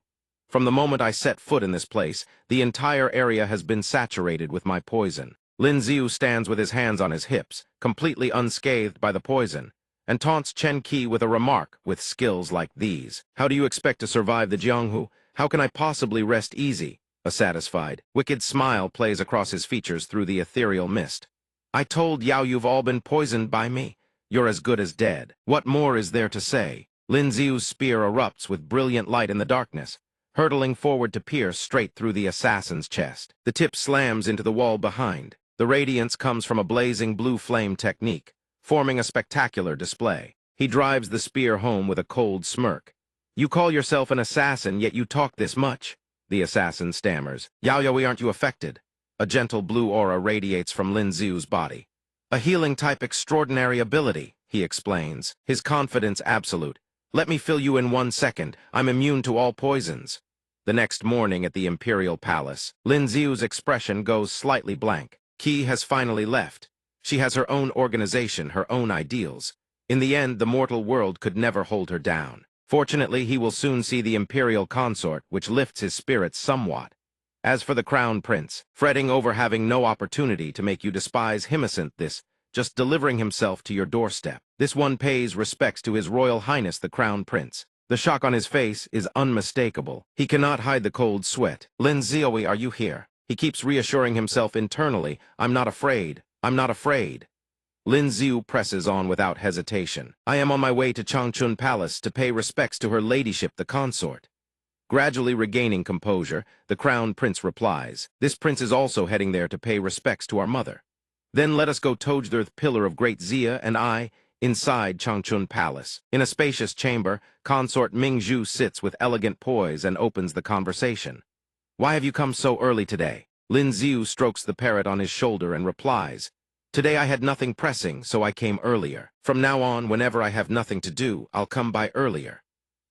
From the moment I set foot in this place, the entire area has been saturated with my poison. Lin Ziu stands with his hands on his hips, completely unscathed by the poison, and taunts Chen Qi with a remark, "With skills like these, how do you expect to survive the Jianghu? How can I possibly rest easy?" A satisfied, wicked smile plays across his features through the ethereal mist. "I told Yao you've all been poisoned by me. You're as good as dead. What more is there to say?" Lin Ziu's spear erupts with brilliant light in the darkness, hurtling forward to pierce straight through the assassin's chest. The tip slams into the wall behind. The radiance comes from a blazing blue flame technique, forming a spectacular display. He drives the spear home with a cold smirk. "You call yourself an assassin, yet you talk this much?" The assassin stammers. "Yao Yaoi, aren't you affected?" A gentle blue aura radiates from Lin Ziu's body. "A healing type, extraordinary ability," he explains, his confidence absolute. "Let me fill you in 1 second. I'm immune to all poisons." The next morning at the Imperial Palace, Lin Ziu's expression goes slightly blank. Qi has finally left. She has her own organization, her own ideals. In the end, the mortal world could never hold her down. Fortunately, he will soon see the imperial consort, which lifts his spirits somewhat. As for the crown prince, fretting over having no opportunity to make you despise him, isn't this, just delivering himself to your doorstep. This one pays respects to His Royal Highness the Crown Prince. The shock on his face is unmistakable. He cannot hide the cold sweat. "Lin Ziui, are you here?" He keeps reassuring himself internally, "I'm not afraid. I'm not afraid." Lin Ziu presses on without hesitation. "I am on my way to Changchun Palace to pay respects to her ladyship the consort." Gradually regaining composure, the crown prince replies, "This prince is also heading there to pay respects to our mother. Then let us go towards the pillar of Great Zia and I, inside Changchun Palace." In a spacious chamber, consort Mingzhu sits with elegant poise and opens the conversation. "Why have you come so early today?" Lin Ziu strokes the parrot on his shoulder and replies, "Today I had nothing pressing, so I came earlier. From now on, whenever I have nothing to do, I'll come by earlier."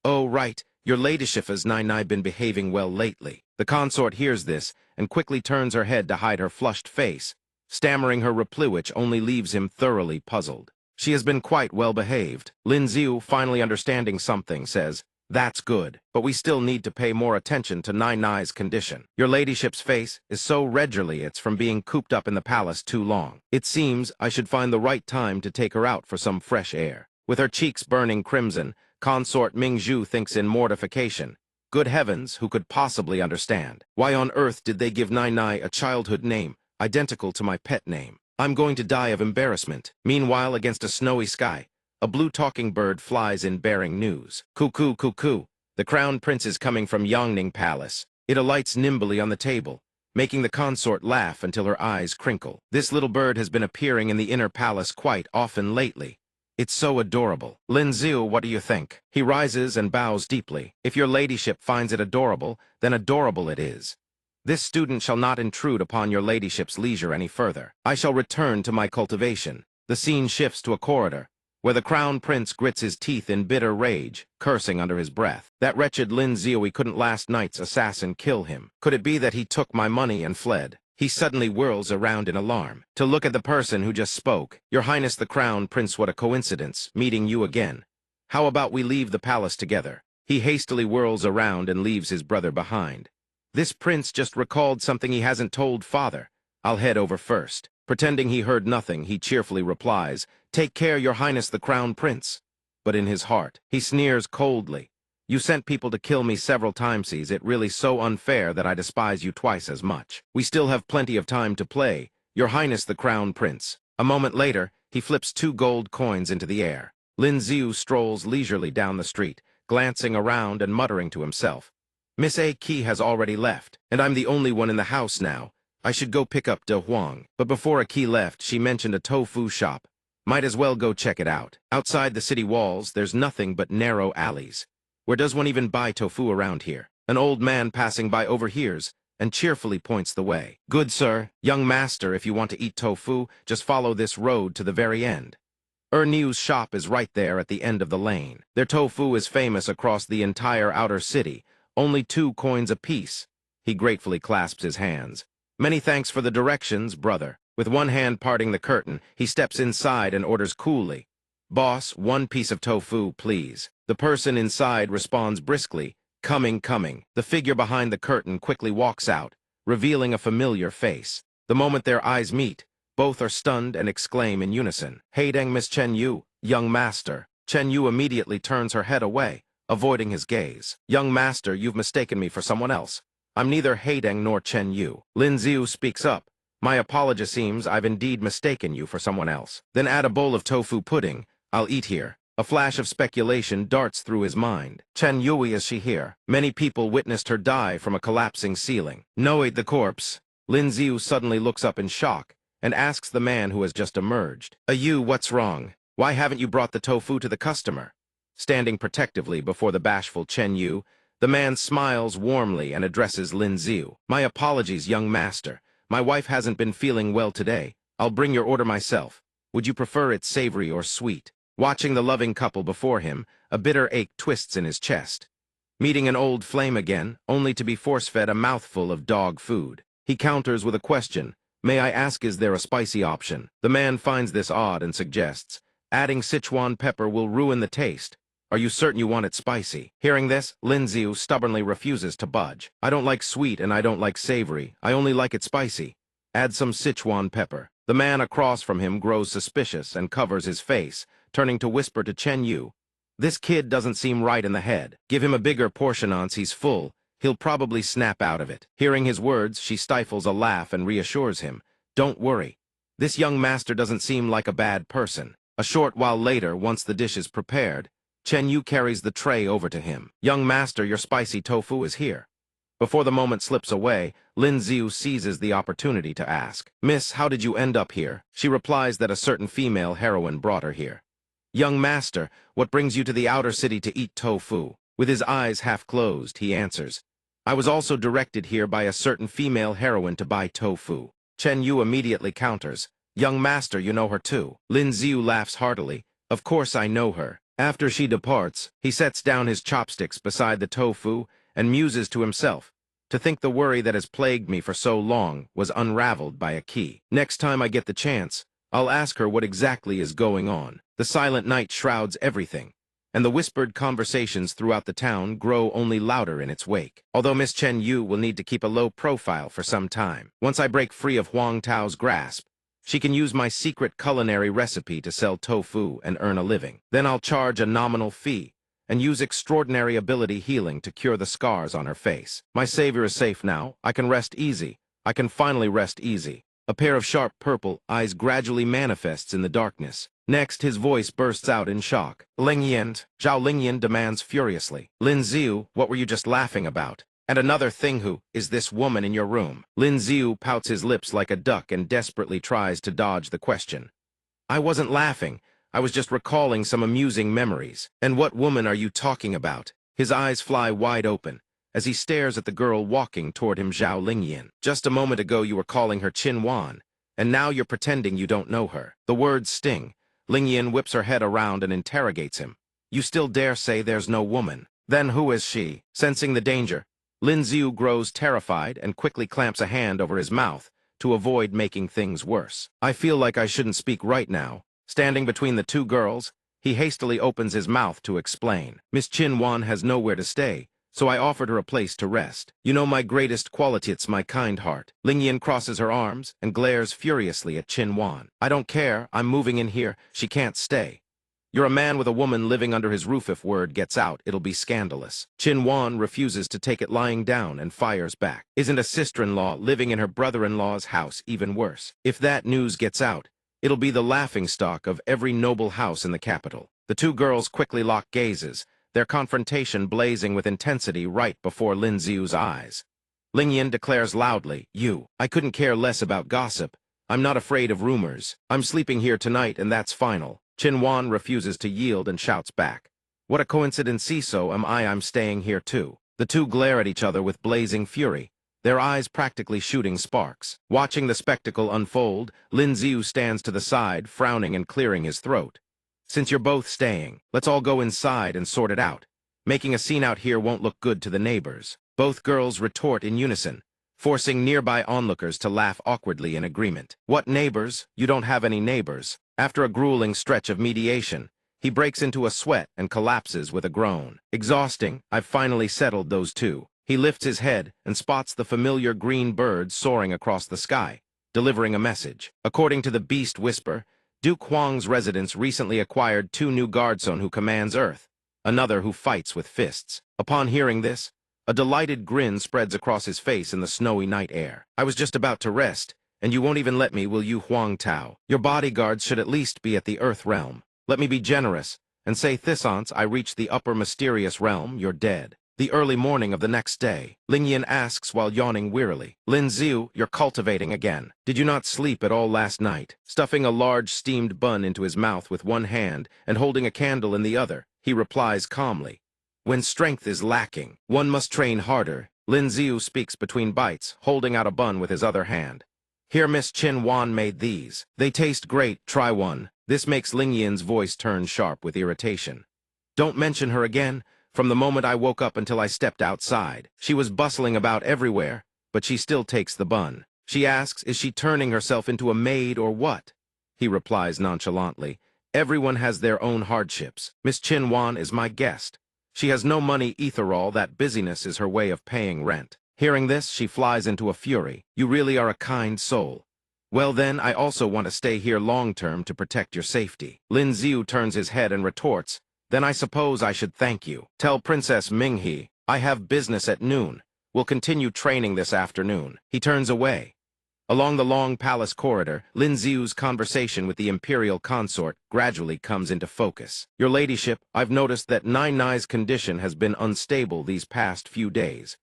"Oh, right. Your ladyship has Nai been behaving well lately." The consort hears this and quickly turns her head to hide her flushed face, stammering her reply, which only leaves him thoroughly puzzled. "She has been quite well behaved." Lin Ziu, finally understanding something, says, "That's good, but we still need to pay more attention to Nai's condition. Your ladyship's face is so regularly it's from being cooped up in the palace too long. It seems I should find the right time to take her out for some fresh air." With her cheeks burning crimson, consort Mingzhu thinks in mortification, "Good heavens, who could possibly understand? Why on earth did they give Nai a childhood name, identical to my pet name? I'm going to die of embarrassment." Meanwhile, against a snowy sky, a blue talking bird flies in bearing news. "Cuckoo, cuckoo. The crown prince is coming from Yangning Palace." It alights nimbly on the table, making the consort laugh until her eyes crinkle. This little bird has been appearing in the inner palace quite often lately. It's so adorable. "Lin Ziu, what do you think?" He rises and bows deeply. "If your ladyship finds it adorable, then adorable it is. This student shall not intrude upon your ladyship's leisure any further. I shall return to my cultivation." The scene shifts to a corridor, where the crown prince grits his teeth in bitter rage, cursing under his breath. "That wretched Lin Ziui couldn't last night's assassin kill him. Could it be that he took my money and fled?" He suddenly whirls around in alarm, to look at the person who just spoke. "Your Highness the Crown Prince, what a coincidence, meeting you again. How about we leave the palace together?" He hastily whirls around and leaves his brother behind. "This prince just recalled something he hasn't told father. I'll head over first." Pretending he heard nothing, he cheerfully replies, "Take care, Your Highness the Crown Prince." but in his heart. He sneers coldly. You sent people to kill me several times. Is it really so unfair that I despise you twice as much? We still have plenty of time to play. Your Highness the Crown Prince. A moment later, he flips 2 gold coins into the air. Lin Xiu strolls leisurely down the street, glancing around and muttering to himself. Miss A. Qi has already left, and I'm the only one in the house now. I should go pick up De Huang. But before A. Qi left, she mentioned a tofu shop. Might as well go check it out. Outside the city walls, there's nothing but narrow alleys. Where does one even buy tofu around here? An old man passing by overhears and cheerfully points the way. Good sir, young master, if you want to eat tofu, just follow this road to the very end. Niu's shop is right there at the end of the lane. Their tofu is famous across the entire outer city, only 2 coins apiece. He gratefully clasps his hands. Many thanks for the directions, brother. With one hand parting the curtain, he steps inside and orders coolly, Boss, 1 piece of tofu, please. The person inside responds briskly, Coming, coming. The figure behind the curtain quickly walks out, revealing a familiar face. The moment their eyes meet, both are stunned and exclaim in unison, Haideng Miss Chen Yu, young master. Chen Yu immediately turns her head away, avoiding his gaze. Young master, you've mistaken me for someone else. I'm neither Haideng nor Chen Yu. Lin Xiu speaks up. My apology, seems I've indeed mistaken you for someone else. Then add a bowl of tofu pudding. I'll eat here. A flash of speculation darts through his mind. Chen Yui, is she here? Many people witnessed her die from a collapsing ceiling. No, the corpse. Lin Xiu suddenly looks up in shock and asks the man who has just emerged. You, what's wrong? Why haven't you brought the tofu to the customer? Standing protectively before the bashful Chen Yu, the man smiles warmly and addresses Lin Xiu. My apologies, young master. My wife hasn't been feeling well today. I'll bring your order myself. Would you prefer it savory or sweet? Watching the loving couple before him, a bitter ache twists in his chest. Meeting an old flame again, only to be force-fed a mouthful of dog food. He counters with a question. May I ask, is there a spicy option? The man finds this odd and suggests, adding Sichuan pepper will ruin the taste. Are you certain you want it spicy? Hearing this, Lin Xiu stubbornly refuses to budge. I don't like sweet and I don't like savory. I only like it spicy. Add some Sichuan pepper. The man across from him grows suspicious and covers his face, turning to whisper to Chen Yu. This kid doesn't seem right in the head. Give him a bigger portion once he's full. He'll probably snap out of it. Hearing his words, she stifles a laugh and reassures him. Don't worry. This young master doesn't seem like a bad person. A short while later, once the dish is prepared, Chen Yu carries the tray over to him. Young master, your spicy tofu is here. Before the moment slips away, Lin Xiu seizes the opportunity to ask, Miss, how did you end up here? She replies that a certain female heroine brought her here. Young master, what brings you to the outer city to eat tofu? With his eyes half closed, he answers, I was also directed here by a certain female heroine to buy tofu. Chen Yu immediately counters, Young master, you know her too. Lin Xiu laughs heartily. Of course I know her. After she departs, he sets down his chopsticks beside the tofu and muses to himself. To think the worry that has plagued me for so long was unraveled by a key. Next time I get the chance, I'll ask her what exactly is going on. The silent night shrouds everything, and the whispered conversations throughout the town grow only louder in its wake. Although Miss Chen Yu will need to keep a low profile for some time. Once I break free of Huang Tao's grasp, she can use my secret culinary recipe to sell tofu and earn a living. Then I'll charge a nominal fee and use extraordinary ability healing to cure the scars on her face. My savior is safe now. I can rest easy. I can finally rest easy. A pair of sharp purple eyes gradually manifests in the darkness. Next, his voice bursts out in shock. Lingyan, Zhao Lingyan demands furiously. Lin Xiu, what were you just laughing about? And another thing, who is this woman in your room? Lin Xiu pouts his lips like a duck and desperately tries to dodge the question. I wasn't laughing. I was just recalling some amusing memories. And what woman are you talking about? His eyes fly wide open as he stares at the girl walking toward him, Zhao Lingyan. Just a moment ago you were calling her Qin Wan, and now you're pretending you don't know her. The words sting. Lingyan whips her head around and interrogates him. You still dare say there's no woman? Then who is she? Sensing the danger, Lin Xiu grows terrified and quickly clamps a hand over his mouth to avoid making things worse. I feel like I shouldn't speak right now. Standing between the two girls, he hastily opens his mouth to explain. Miss Qin Wan has nowhere to stay, so I offered her a place to rest. You know my greatest quality, it's my kind heart. Lingyan crosses her arms and glares furiously at Qin Wan. I don't care, I'm moving in here, she can't stay. You're a man with a woman living under his roof. If word gets out, it'll be scandalous. Chin Wan refuses to take it lying down and fires back. Isn't a sister-in-law living in her brother-in-law's house even worse? If that news gets out, it'll be the laughingstock of every noble house in the capital. The two girls quickly lock gazes, their confrontation blazing with intensity right before Lin Xiu's eyes. Ling Yin declares loudly, I couldn't care less about gossip. I'm not afraid of rumors. I'm sleeping here tonight and that's final. Chin Wan refuses to yield and shouts back. What a coincidence, so am I. I'm staying here too. The two glare at each other with blazing fury, their eyes practically shooting sparks. Watching the spectacle unfold, Lin Xiu stands to the side, frowning and clearing his throat. Since you're both staying, let's all go inside and sort it out. Making a scene out here won't look good to the neighbors. Both girls retort in unison, forcing nearby onlookers to laugh awkwardly in agreement. What neighbors? You don't have any neighbors. After a grueling stretch of mediation, he breaks into a sweat and collapses with a groan. Exhausting, I've finally settled those two. He lifts his head and spots the familiar green bird soaring across the sky, delivering a message. According to the Beast Whisper, Duke Huang's residence recently acquired 2 new guardsmen who commands Earth, another who fights with fists. Upon hearing this, a delighted grin spreads across his face in the snowy night air. I was just about to rest, and you won't even let me, will you, Huang Tao? Your bodyguards should at least be at the Earth realm. Let me be generous, and say once I reach the upper mysterious realm, you're dead. The early morning of the next day, Ling Yin asks while yawning wearily. Lin Xiu, you're cultivating again. Did you not sleep at all last night? Stuffing a large steamed bun into his mouth with one hand and holding a candle in the other, he replies calmly. When strength is lacking, one must train harder. Lin Xiu speaks between bites, holding out a bun with his other hand. Here Miss Chin Wan made these. They taste great, try one. This makes Ling Yin's voice turn sharp with irritation. Don't mention her again. From the moment I woke up until I stepped outside, she was bustling about everywhere, but she still takes the bun. She asks, is she turning herself into a maid or what? He replies nonchalantly, everyone has their own hardships. Miss Chin Wan is my guest. She has no money etherall, that busyness is her way of paying rent. Hearing this, she flies into a fury. You really are a kind soul. Well then, I also want to stay here long-term to protect your safety. Lin Xiu turns his head and retorts, then I suppose I should thank you. Tell Princess Minghe, I have business at noon. We'll continue training this afternoon. He turns away. Along the long palace corridor, Lin Xiu's conversation with the imperial consort gradually comes into focus. Your ladyship, I've noticed that Nai Nai's condition has been unstable these past few days.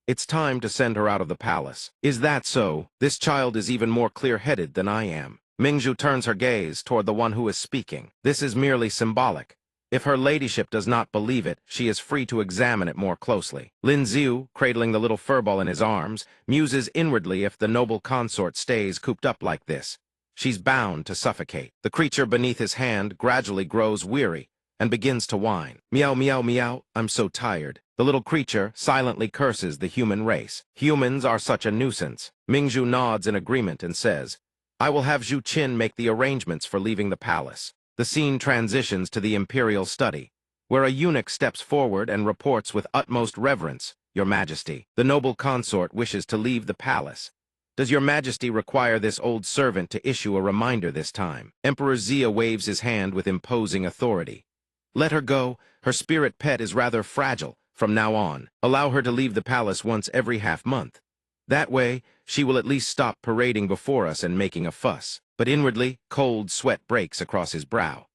It's time to send her out of the palace. Is that so? This child is even more clear-headed than I am. Mingzhu turns her gaze toward the one who is speaking. This is merely symbolic. If her ladyship does not believe it, she is free to examine it more closely. Lin Xiu, cradling the little furball in his arms, muses inwardly if the noble consort stays cooped up like this. She's bound to suffocate. The creature beneath his hand gradually grows weary and begins to whine. Meow, meow, meow, I'm so tired. The little creature silently curses the human race. Humans are such a nuisance. Mingzhu nods in agreement and says, I will have Zhu Qin make the arrangements for leaving the palace. The scene transitions to the imperial study, where a eunuch steps forward and reports with utmost reverence, Your Majesty, the noble consort wishes to leave the palace. Does Your Majesty require this old servant to issue a reminder this time? Emperor Xia waves his hand with imposing authority. Let her go. Her spirit pet is rather fragile. From now on, allow her to leave the palace once every half-month. That way, she will at least stop parading before us and making a fuss. But inwardly, cold sweat breaks across his brow.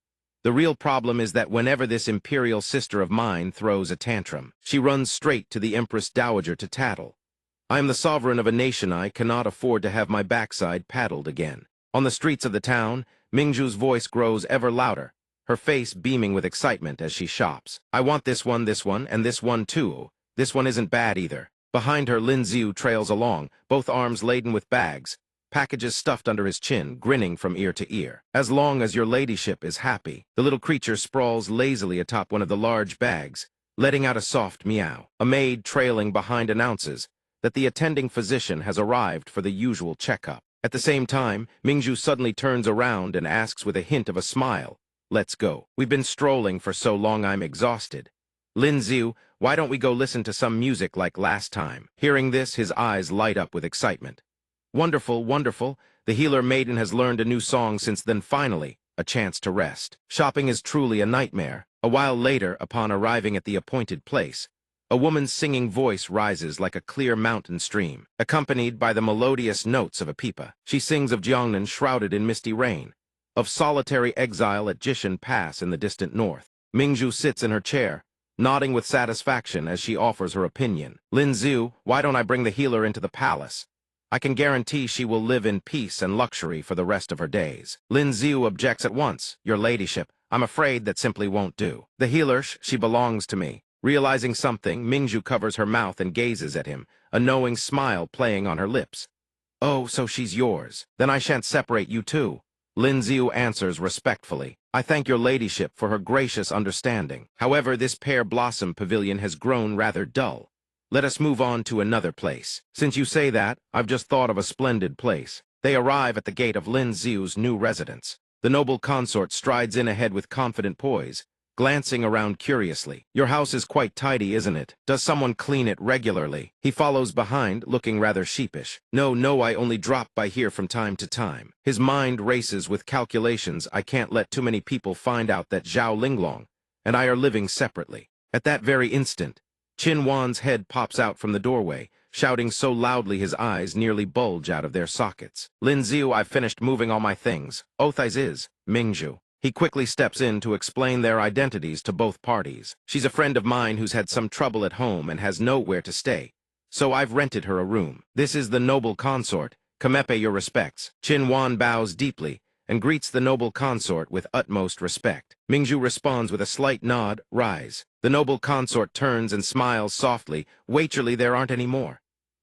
The real problem is that whenever this imperial sister of mine throws a tantrum, she runs straight to the Empress Dowager to tattle. I am the sovereign of a nation. I cannot afford to have my backside paddled again. On the streets of the town, Mingzhu's voice grows ever louder, her face beaming with excitement as she shops. I want this one, and this one too. This one isn't bad either. Behind her, Lin Xiu trails along, both arms laden with bags, packages stuffed under his chin, grinning from ear to ear. As long as your ladyship is happy. The little creature sprawls lazily atop one of the large bags, letting out a soft meow. A maid trailing behind announces that the attending physician has arrived for the usual checkup. At the same time, Mingzhu suddenly turns around and asks with a hint of a smile, Let's go. We've been strolling for so long I'm exhausted. Lin Xiu, why don't we go listen to some music like last time? Hearing this, his eyes light up with excitement. Wonderful, wonderful. The healer maiden has learned a new song since then. Finally, a chance to rest. Shopping is truly a nightmare. A while later, upon arriving at the appointed place, a woman's singing voice rises like a clear mountain stream, accompanied by the melodious notes of a pipa. She sings of Jiangnan shrouded in misty rain, of solitary exile at Jishan Pass in the distant north. Mingzhu sits in her chair, nodding with satisfaction as she offers her opinion. Lin Xiu, why don't I bring the healer into the palace? I can guarantee she will live in peace and luxury for the rest of her days. Lin Xiu objects at once. Your ladyship, I'm afraid that simply won't do. The healer, she belongs to me. Realizing something, Mingzhu covers her mouth and gazes at him, a knowing smile playing on her lips. Oh, so she's yours. Then I shan't separate you too. Lin Xiu answers respectfully. I thank your ladyship for her gracious understanding. However, this pear blossom pavilion has grown rather dull. Let us move on to another place. Since you say that, I've just thought of a splendid place. They arrive at the gate of Lin Xiu's new residence. The noble consort strides in ahead with confident poise, glancing around curiously. Your house is quite tidy, isn't it? Does someone clean it regularly? He follows behind, looking rather sheepish. No, I only drop by here from time to time. His mind races with calculations. I can't let too many people find out that Zhao Linglong and I are living separately. At that very instant, Qin Wan's head pops out from the doorway, shouting so loudly his eyes nearly bulge out of their sockets. Lin Xiu, I've finished moving all my things. Othais is Mingzhu. He quickly steps in to explain their identities to both parties. She's a friend of mine who's had some trouble at home and has nowhere to stay, so I've rented her a room. This is the noble consort. Kamepe your respects. Qin Wan bows deeply and greets the noble consort with utmost respect. Mingzhu responds with a slight nod. Rise. The noble consort turns and smiles softly. Waiterly, there aren't any more.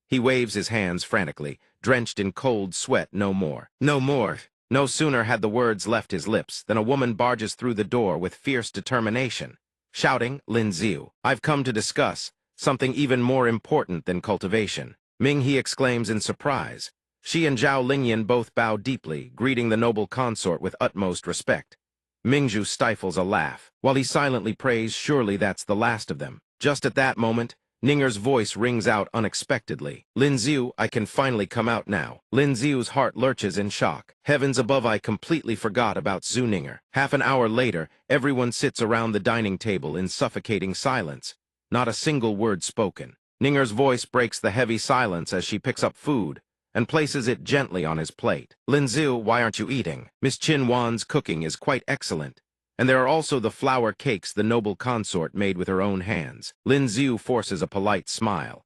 He waves his hands frantically, drenched in cold sweat. No more. No more. No sooner had the words left his lips than a woman barges through the door with fierce determination, shouting, Lin Xiu, I've come to discuss something even more important than cultivation. Ming He exclaims in surprise. She and Zhao Lingyan both bow deeply, greeting the noble consort with utmost respect. Mingzhu stifles a laugh, while he silently prays, surely that's the last of them. Just at that moment, Ninger's voice rings out unexpectedly. Lin Xiu, I can finally come out now. Lin Xiu's heart lurches in shock. Heavens above, I completely forgot about Zhu Ninger. Half an hour later, everyone sits around the dining table in suffocating silence. Not a single word spoken. Ninger's voice breaks the heavy silence as she picks up food and places it gently on his plate. Lin Xiu, why aren't you eating? Miss Qin Wan's cooking is quite excellent. And there are also the flour cakes the noble consort made with her own hands. Lin Xiu forces a polite smile.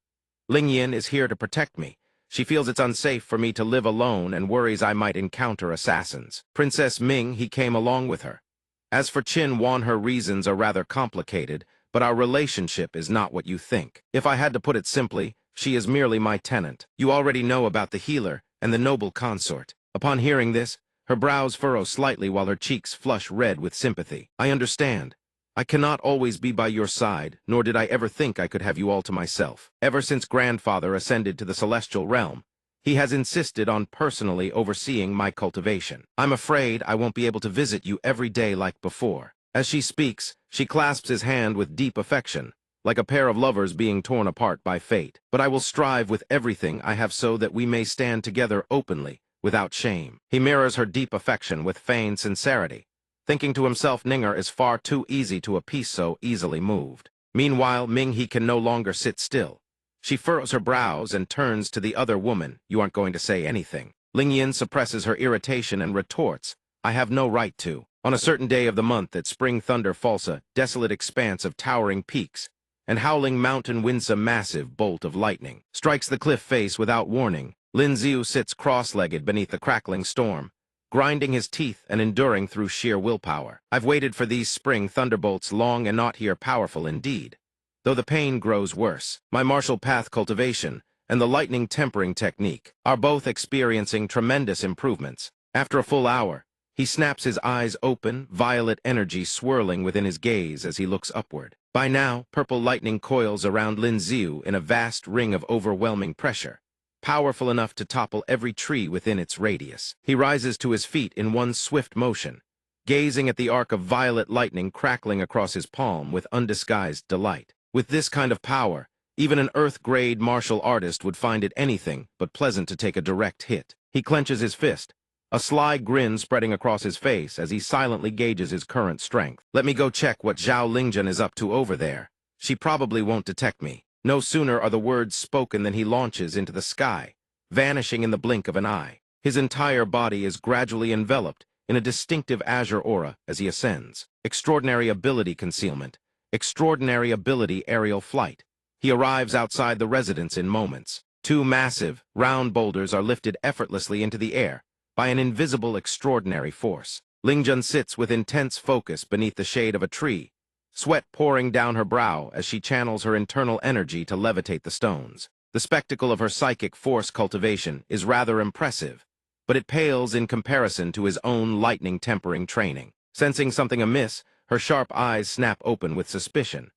Ling Yin is here to protect me. She feels it's unsafe for me to live alone and worries I might encounter assassins. Princess Ming, he came along with her. As for Qin Wan, her reasons are rather complicated, but our relationship is not what you think. If I had to put it simply, she is merely my tenant. You already know about the healer and the noble consort. Upon hearing this, her brows furrow slightly while her cheeks flush red with sympathy. I understand. I cannot always be by your side, nor did I ever think I could have you all to myself. Ever since grandfather ascended to the celestial realm, he has insisted on personally overseeing my cultivation. I'm afraid I won't be able to visit you every day like before. As she speaks, she clasps his hand with deep affection, like a pair of lovers being torn apart by fate. But I will strive with everything I have so that we may stand together openly, without shame. He mirrors her deep affection with feigned sincerity, thinking to himself Ninger is far too easy to appease so easily moved. Meanwhile, Ming He can no longer sit still. She furrows her brows and turns to the other woman. You aren't going to say anything. Ling Yin suppresses her irritation and retorts, I have no right to. On a certain day of the month at Spring Thunder falls a desolate expanse of towering peaks, and howling mountain winds a massive bolt of lightning. Strikes the cliff face without warning. Lin Xiu sits cross-legged beneath the crackling storm, grinding his teeth and enduring through sheer willpower. I've waited for these spring thunderbolts long and not here powerful indeed, though the pain grows worse. My martial path cultivation and the lightning tempering technique are both experiencing tremendous improvements. After a full hour, he snaps his eyes open, violet energy swirling within his gaze as he looks upward. By now, purple lightning coils around Lin Xiu in a vast ring of overwhelming pressure, powerful enough to topple every tree within its radius. He rises to his feet in one swift motion, gazing at the arc of violet lightning crackling across his palm with undisguised delight. With this kind of power, even an Earth-grade martial artist would find it anything but pleasant to take a direct hit. He clenches his fist, a sly grin spreading across his face as he silently gauges his current strength. Let me go check what Zhao Lingjun is up to over there. She probably won't detect me. No sooner are the words spoken than he launches into the sky, vanishing in the blink of an eye. His entire body is gradually enveloped in a distinctive azure aura as he ascends. Extraordinary ability concealment. Extraordinary ability aerial flight. He arrives outside the residence in moments. Two massive, round boulders are lifted effortlessly into the air by an invisible extraordinary force. Lingjun sits with intense focus beneath the shade of a tree, sweat pouring down her brow as she channels her internal energy to levitate the stones. The spectacle of her psychic force cultivation is rather impressive, but it pales in comparison to his own lightning-tempering training. Sensing something amiss, her sharp eyes snap open with suspicion.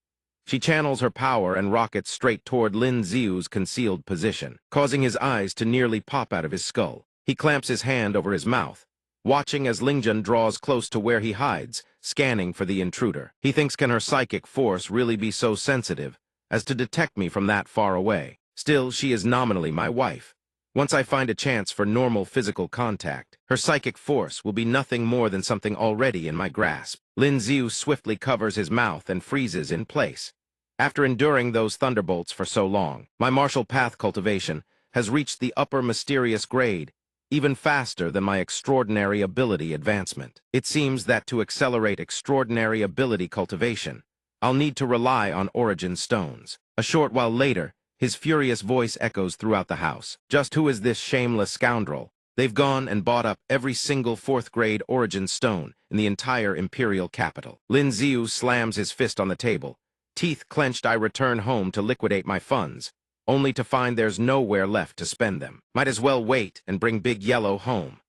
She channels her power and rockets straight toward Lin Ziu's concealed position, causing his eyes to nearly pop out of his skull. He clamps his hand over his mouth, watching as Lingjun draws close to where he hides, scanning for the intruder. He thinks, can her psychic force really be so sensitive as to detect me from that far away? Still, she is nominally my wife. Once I find a chance for normal physical contact, her psychic force will be nothing more than something already in my grasp. Lin Ziu swiftly covers his mouth and freezes in place. After enduring those thunderbolts for so long, my martial path cultivation has reached the upper mysterious grade, even faster than my extraordinary ability advancement. It seems that to accelerate extraordinary ability cultivation, I'll need to rely on origin stones. A short while later, his furious voice echoes throughout the house. Just who is this shameless scoundrel? They've gone and bought up every single 4th-grade origin stone in the entire imperial capital. Lin Ziu slams his fist on the table. Teeth clenched, I return home to liquidate my funds, only to find there's nowhere left to spend them. Might as well wait and bring Big Yellow home.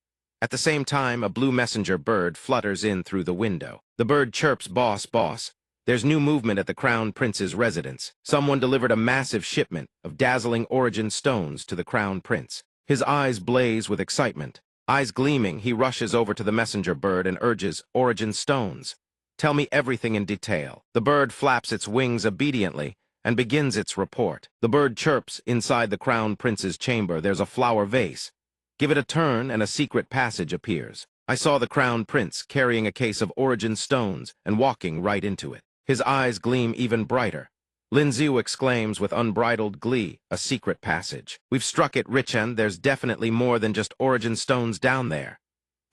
At the same time, a blue messenger bird flutters in through the window. The bird chirps, "Boss, boss. There's new movement at the Crown Prince's residence. Someone delivered a massive shipment of dazzling origin stones to the Crown Prince." His eyes blaze with excitement. Eyes gleaming, he rushes over to the messenger bird and urges, "Origin stones. Tell me everything in detail." The bird flaps its wings obediently and begins its report. The bird chirps, "Inside the Crown Prince's chamber, there's a flower vase. Give it a turn and a secret passage appears." I saw the Crown Prince carrying a case of origin stones and walking right into it. His eyes gleam even brighter. Lin Ziu exclaims with unbridled glee, "A secret passage. We've struck it, Richen. There's definitely more than just origin stones down there."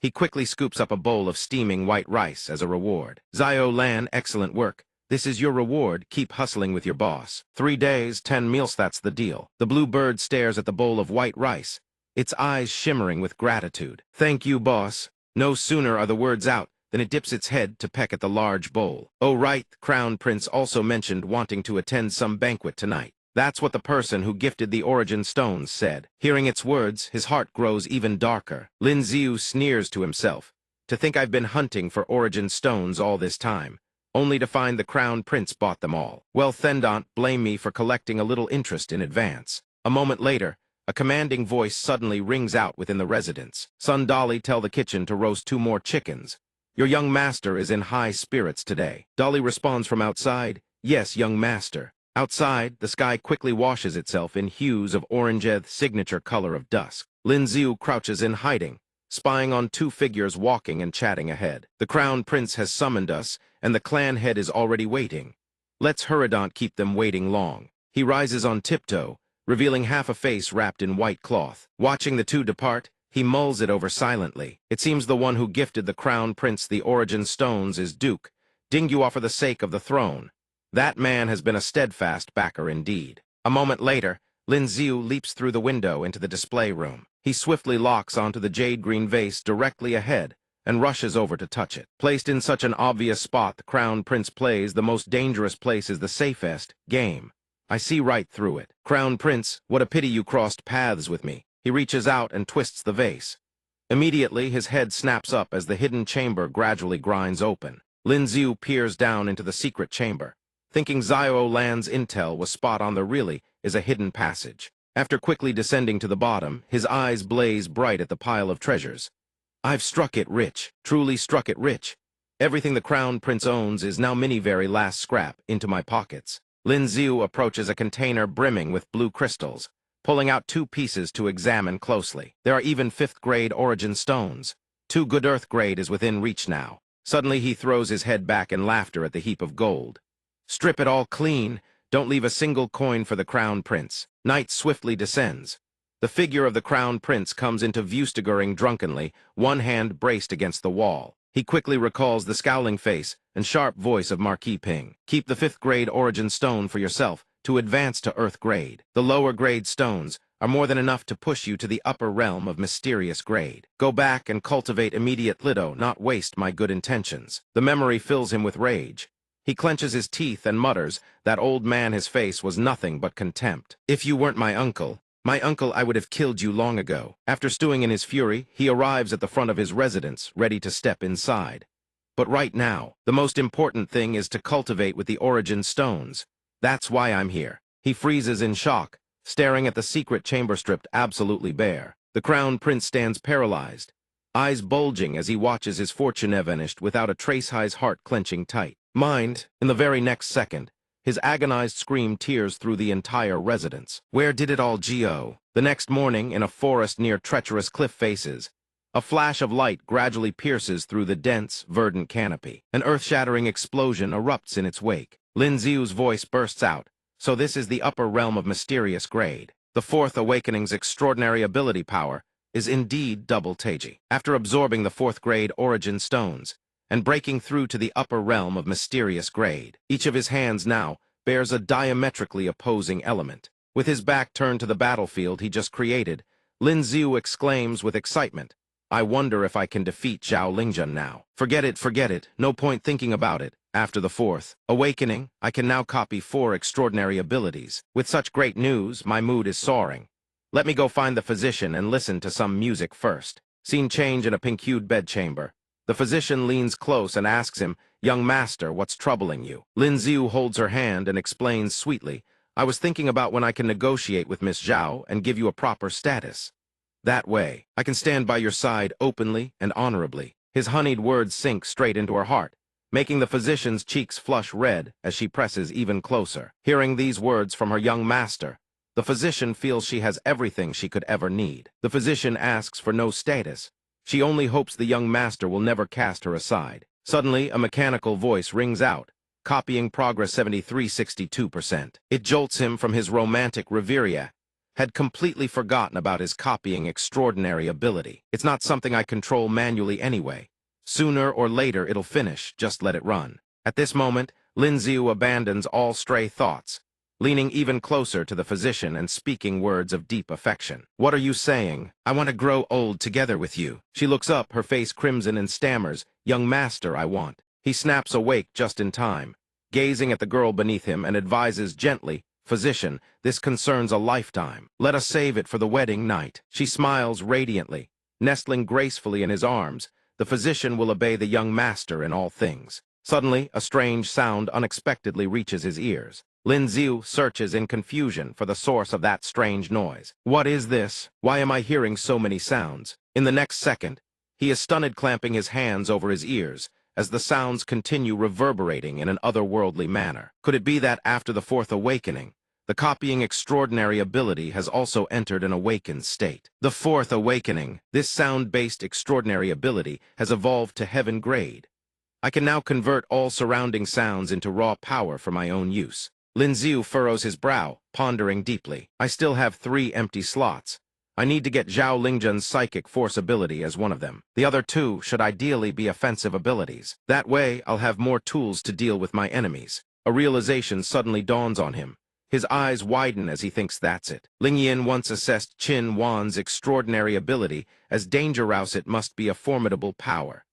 He quickly scoops up a bowl of steaming white rice as a reward. "Zio Lan, excellent work. This is your reward. Keep hustling with your boss. 3 days, 10 meals, that's the deal." The blue bird stares at the bowl of white rice, its eyes shimmering with gratitude. "Thank you, boss." No sooner are the words out than it dips its head to peck at the large bowl. "Oh right, the Crown Prince also mentioned wanting to attend some banquet tonight. That's what the person who gifted the origin stones said." Hearing its words, his heart grows even darker. Lin Ziu sneers to himself. To think I've been hunting for origin stones all this time, only to find the Crown Prince bought them all. Well, Thendant, blame me for collecting a little interest in advance. A moment later, a commanding voice suddenly rings out within the residence. "Son Dolly, tell the kitchen to roast 2 more chickens. Your young master is in high spirits today." Dolly responds from outside, "Yes, young master." Outside, the sky quickly washes itself in hues of Orangeth signature color of dusk. Lin Ziu crouches in hiding, spying on 2 figures walking and chatting ahead. The Crown Prince has summoned us, and the clan head is already waiting. Let's Hurridant keep them waiting long. He rises on tiptoe, revealing half a face wrapped in white cloth. Watching the 2 depart, he mulls it over silently. It seems the one who gifted the Crown Prince the origin stones is Duke Dinghua for the sake of the throne. That man has been a steadfast backer indeed. A moment later, Lin Ziu leaps through the window into the display room. He swiftly locks onto the jade-green vase directly ahead and rushes over to touch it. Placed in such an obvious spot, the Crown Prince plays the most dangerous place is the safest game. I see right through it. "Crown Prince, what a pity you crossed paths with me." He reaches out and twists the vase. Immediately, his head snaps up as the hidden chamber gradually grinds open. Lin Ziu peers down into the secret chamber, thinking Zio Lan's intel was spot on. There really is a hidden passage. After quickly descending to the bottom, his eyes blaze bright at the pile of treasures. "I've struck it rich, truly struck it rich. Everything the Crown Prince owns is now mini very last scrap into my pockets." Lin Ziu approaches a container brimming with blue crystals, pulling out 2 pieces to examine closely. There are even 5th grade origin stones. 2 good earth grade is within reach now. Suddenly he throws his head back in laughter at the heap of gold. Strip it all clean. Don't leave a single coin for the Crown Prince. Night swiftly descends. The figure of the Crown Prince comes into view, staggering drunkenly, one hand braced against the wall. He quickly recalls the scowling face and sharp voice of Marquis Ping. Keep the 5th grade origin stone for yourself to advance to earth grade. The lower grade stones are more than enough to push you to the upper realm of mysterious grade. Go back and cultivate immediate Lido, not waste my good intentions. The memory fills him with rage. He clenches his teeth and mutters, that old man, his face was nothing but contempt. If you weren't my uncle, I would have killed you long ago. After stewing in his fury, he arrives at the front of his residence, ready to step inside. But right now, the most important thing is to cultivate with the origin stones. That's why I'm here. He freezes in shock, staring at the secret chamber stripped absolutely bare. The Crown Prince stands paralyzed, eyes bulging as he watches his fortune vanished without a trace, his heart clenching tight. Mind, in the very next second, his agonized scream tears through the entire residence. Where did it all go? The next morning, in a forest near treacherous cliff faces, a flash of light gradually pierces through the dense, verdant canopy. An earth-shattering explosion erupts in its wake. Lin Xiu's voice bursts out. So this is the upper realm of mysterious grade. The 4th Awakening's extraordinary ability power is indeed double Taiji. After absorbing the 4th grade origin stones and breaking through to the upper realm of mysterious grade, each of his hands now bears a diametrically opposing element. With his back turned to the battlefield he just created, Lin Xiu exclaims with excitement, I wonder if I can defeat Zhao Lingjun now. Forget it, no point thinking about it. After the 4th Awakening, I can now copy 4 extraordinary abilities. With such great news, my mood is soaring. Let me go find the physician and listen to some music first. Scene change in a pink-hued bedchamber. The physician leans close and asks him, Young master, what's troubling you? Lin Xiu holds her hand and explains sweetly, I was thinking about when I can negotiate with Miss Zhao and give you a proper status. That way, I can stand by your side openly and honorably. His honeyed words sink straight into her heart, making the physician's cheeks flush red as she presses even closer. Hearing these words from her young master, the physician feels she has everything she could ever need. The physician asks for no status. She only hopes the young master will never cast her aside. Suddenly, a mechanical voice rings out, copying progress 7362%. It jolts him from his romantic reverie. Had completely forgotten about his copying extraordinary ability. It's not something I control manually anyway. Sooner or later it'll finish, just let it run. At this moment, Lin Xiu abandons all stray thoughts, leaning even closer to the physician and speaking words of deep affection. What are you saying? I want to grow old together with you. She looks up, her face crimson, and stammers, Young master, I want. He snaps awake just in time, gazing at the girl beneath him and advises gently, Physician, this concerns a lifetime. Let us save it for the wedding night. She smiles radiantly. Nestling gracefully in his arms, the physician will obey the young master in all things. Suddenly, a strange sound unexpectedly reaches his ears. Lin Xiu searches in confusion for the source of that strange noise. What is this? Why am I hearing so many sounds? In the next second, he is stunned, clamping his hands over his ears as the sounds continue reverberating in an otherworldly manner. Could it be that after the 4th Awakening, the copying extraordinary ability has also entered an awakened state? The 4th Awakening, this sound-based extraordinary ability, has evolved to heaven grade. I can now convert all surrounding sounds into raw power for my own use. Lin Xiu furrows his brow, pondering deeply. I still have 3 empty slots. I need to get Zhao Lingjun's psychic force ability as one of them. The other 2 should ideally be offensive abilities. That way, I'll have more tools to deal with my enemies. A realization suddenly dawns on him. His eyes widen as he thinks that's it. Ling Yin once assessed Qin Wan's extraordinary ability as dangerous. It must be a formidable power.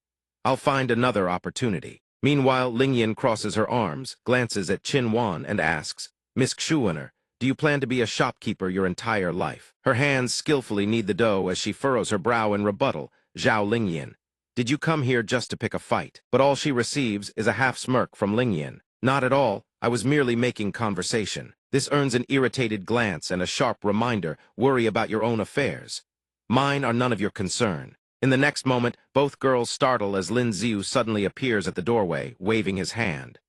I'll find another opportunity. Meanwhile, Ling Yin crosses her arms, glances at Qin Wan, and asks, Miss Xuaner, do you plan to be a shopkeeper your entire life? Her hands skillfully knead the dough as she furrows her brow in rebuttal. Zhao Lingyin, did you come here just to pick a fight? But all she receives is a half-smirk from Lingyin. Not at all. I was merely making conversation. This earns an irritated glance and a sharp reminder, worry about your own affairs. Mine are none of your concern. In the next moment, both girls startle as Lin Xiu suddenly appears at the doorway, waving his hand.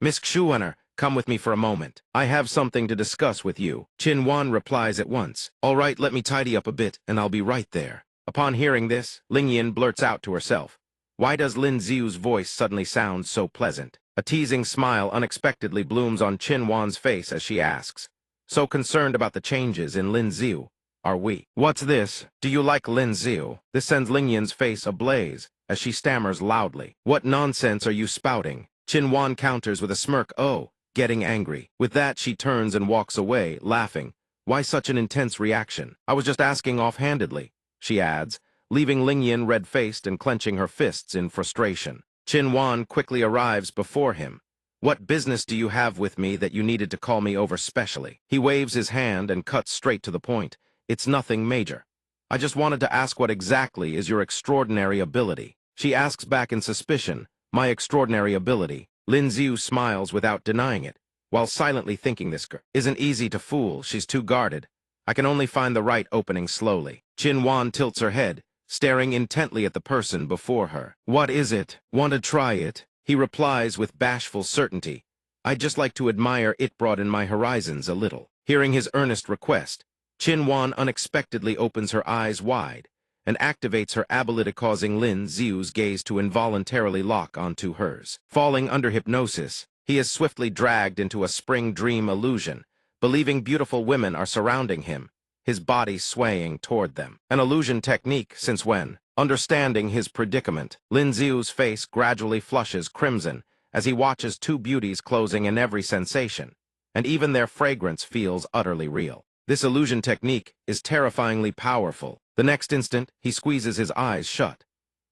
Miss Xuaner, come with me for a moment. I have something to discuss with you. Qin replies at once. All right, let me tidy up a bit, and I'll be right there. Upon hearing this, Lingyan blurts out to herself. Why does Lin Xiu's voice suddenly sound so pleasant? A teasing smile unexpectedly blooms on Qin face as she asks. So concerned about the changes in Lin Xiu, are we? What's this? Do you like Lin Xiu? This sends Lingyan's face ablaze as she stammers loudly. What nonsense are you spouting? Qin counters with a smirk, oh, getting angry. With that, she turns and walks away, laughing. Why such an intense reaction? I was just asking offhandedly, she adds, leaving Lingyan red-faced and clenching her fists in frustration. Qin quickly arrives before him. What business do you have with me that you needed to call me over specially? He waves his hand and cuts straight to the point. It's nothing major. I just wanted to ask what exactly is your extraordinary ability. She asks back in suspicion. My extraordinary ability. Lin Xiu smiles without denying it, while silently thinking this girl isn't easy to fool, she's too guarded. I can only find the right opening slowly. Qin tilts her head, staring intently at the person before her. What is it? Want to try it? He replies with bashful certainty. I'd just like to admire it broaden my horizons a little. Hearing his earnest request, Qin unexpectedly opens her eyes wide and activates her ability, causing Lin Xiu's gaze to involuntarily lock onto hers. Falling under hypnosis, he is swiftly dragged into a spring dream illusion, believing beautiful women are surrounding him, his body swaying toward them. An illusion technique, since when? Understanding his predicament, Lin Xiu's face gradually flushes crimson as he watches two beauties closing in every sensation, and even their fragrance feels utterly real. This illusion technique is terrifyingly powerful. The next instant, he squeezes his eyes shut.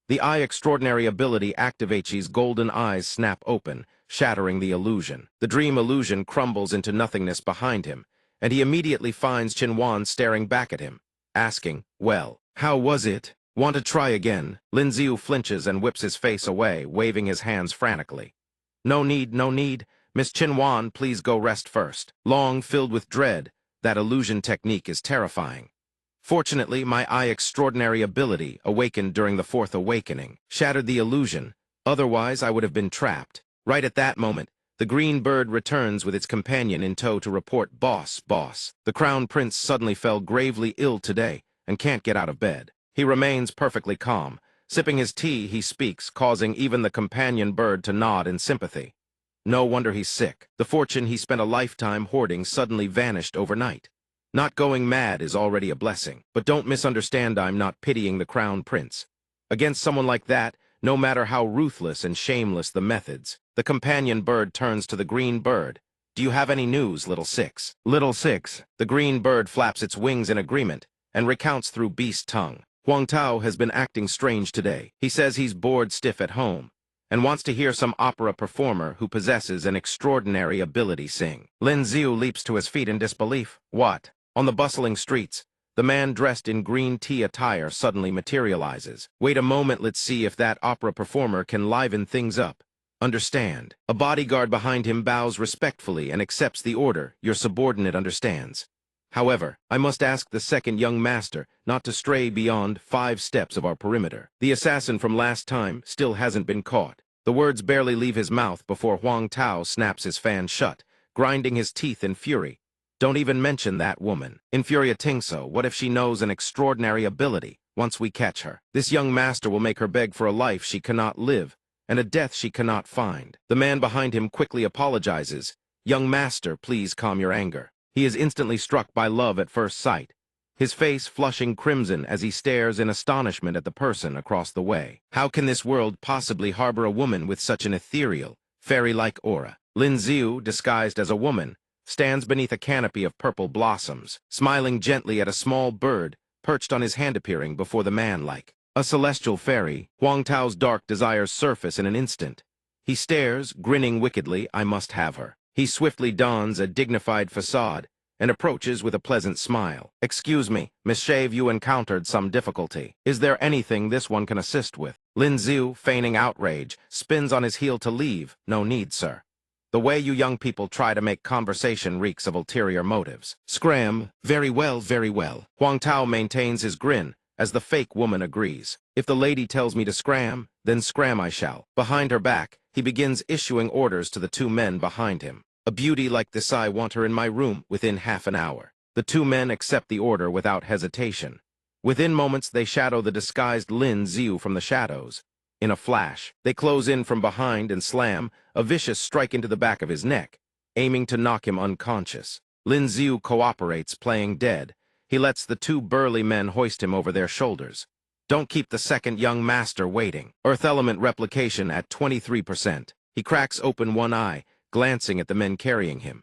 The eye extraordinary ability activates. His golden eyes snap open, shattering the illusion. The dream illusion crumbles into nothingness behind him, and he immediately finds Qin staring back at him, asking, well, how was it? Want to try again? Lin Xiu flinches and whips his face away, waving his hands frantically. No need, no need. Miss Qin, please go rest first. Long filled with dread, that illusion technique is terrifying. Fortunately, my eye extraordinary ability, awakened during the fourth awakening, shattered the illusion. Otherwise, I would have been trapped. Right at that moment, the green bird returns with its companion in tow to report, boss. The crown prince suddenly fell gravely ill today and can't get out of bed. He remains perfectly calm. Sipping his tea, he speaks, causing even the companion bird to nod in sympathy. No wonder he's sick. The fortune he spent a lifetime hoarding suddenly vanished overnight. Not going mad is already a blessing. But don't misunderstand, I'm not pitying the crown prince. Against someone like that, no matter how ruthless and shameless the methods, the companion bird turns to the green bird. Do you have any news, Little Six? Little Six. The green bird flaps its wings in agreement and recounts through beast tongue. Huang Tao has been acting strange today. He says he's bored stiff at home and wants to hear some opera performer who possesses an extraordinary ability sing. Lin Xiu leaps to his feet in disbelief. What? On the bustling streets, the man dressed in green tea attire suddenly materializes. Wait a moment, let's see if that opera performer can liven things up. Understand. A bodyguard behind him bows respectfully and accepts the order. Your subordinate understands. However, I must ask the second young master not to stray beyond 5 steps of our perimeter. The assassin from last time still hasn't been caught. The words barely leave his mouth before Huang Tao snaps his fan shut, grinding his teeth in fury. Don't even mention that woman. Infuriating so, what if she knows an extraordinary ability? Once we catch her, this young master will make her beg for a life she cannot live, and a death she cannot find. The man behind him quickly apologizes. Young master, please calm your anger. He is instantly struck by love at first sight, his face flushing crimson as he stares in astonishment at the person across the way. How can this world possibly harbor a woman with such an ethereal, fairy-like aura? Lin Xiu, disguised as a woman, stands beneath a canopy of purple blossoms, smiling gently at a small bird perched on his hand, appearing before the man like a celestial fairy. Huang Tao's dark desires surface in an instant. He stares, grinning wickedly. I must have her. He swiftly dons a dignified facade and approaches with a pleasant smile. Excuse me, Miss Shave, you encountered some difficulty. Is there anything this one can assist with? Lin Xiu, feigning outrage, spins on his heel to leave. No need, sir. The way you young people try to make conversation reeks of ulterior motives. Scram. Very well, very well. Huang Tao maintains his grin as the fake woman agrees. If the lady tells me to scram, then scram I shall. Behind her back, he begins issuing orders to the 2 men behind him. A beauty like this, I want her in my room within half an hour. The two men accept the order without hesitation. Within moments, they shadow the disguised Lin Ziu from the shadows. In a flash, they close in from behind and slam a vicious strike into the back of his neck, aiming to knock him unconscious. Lin Ziu cooperates, playing dead. He lets the two burly men hoist him over their shoulders. Don't keep the second young master waiting. Earth element replication at 23%. He cracks open one eye, glancing at the men carrying him.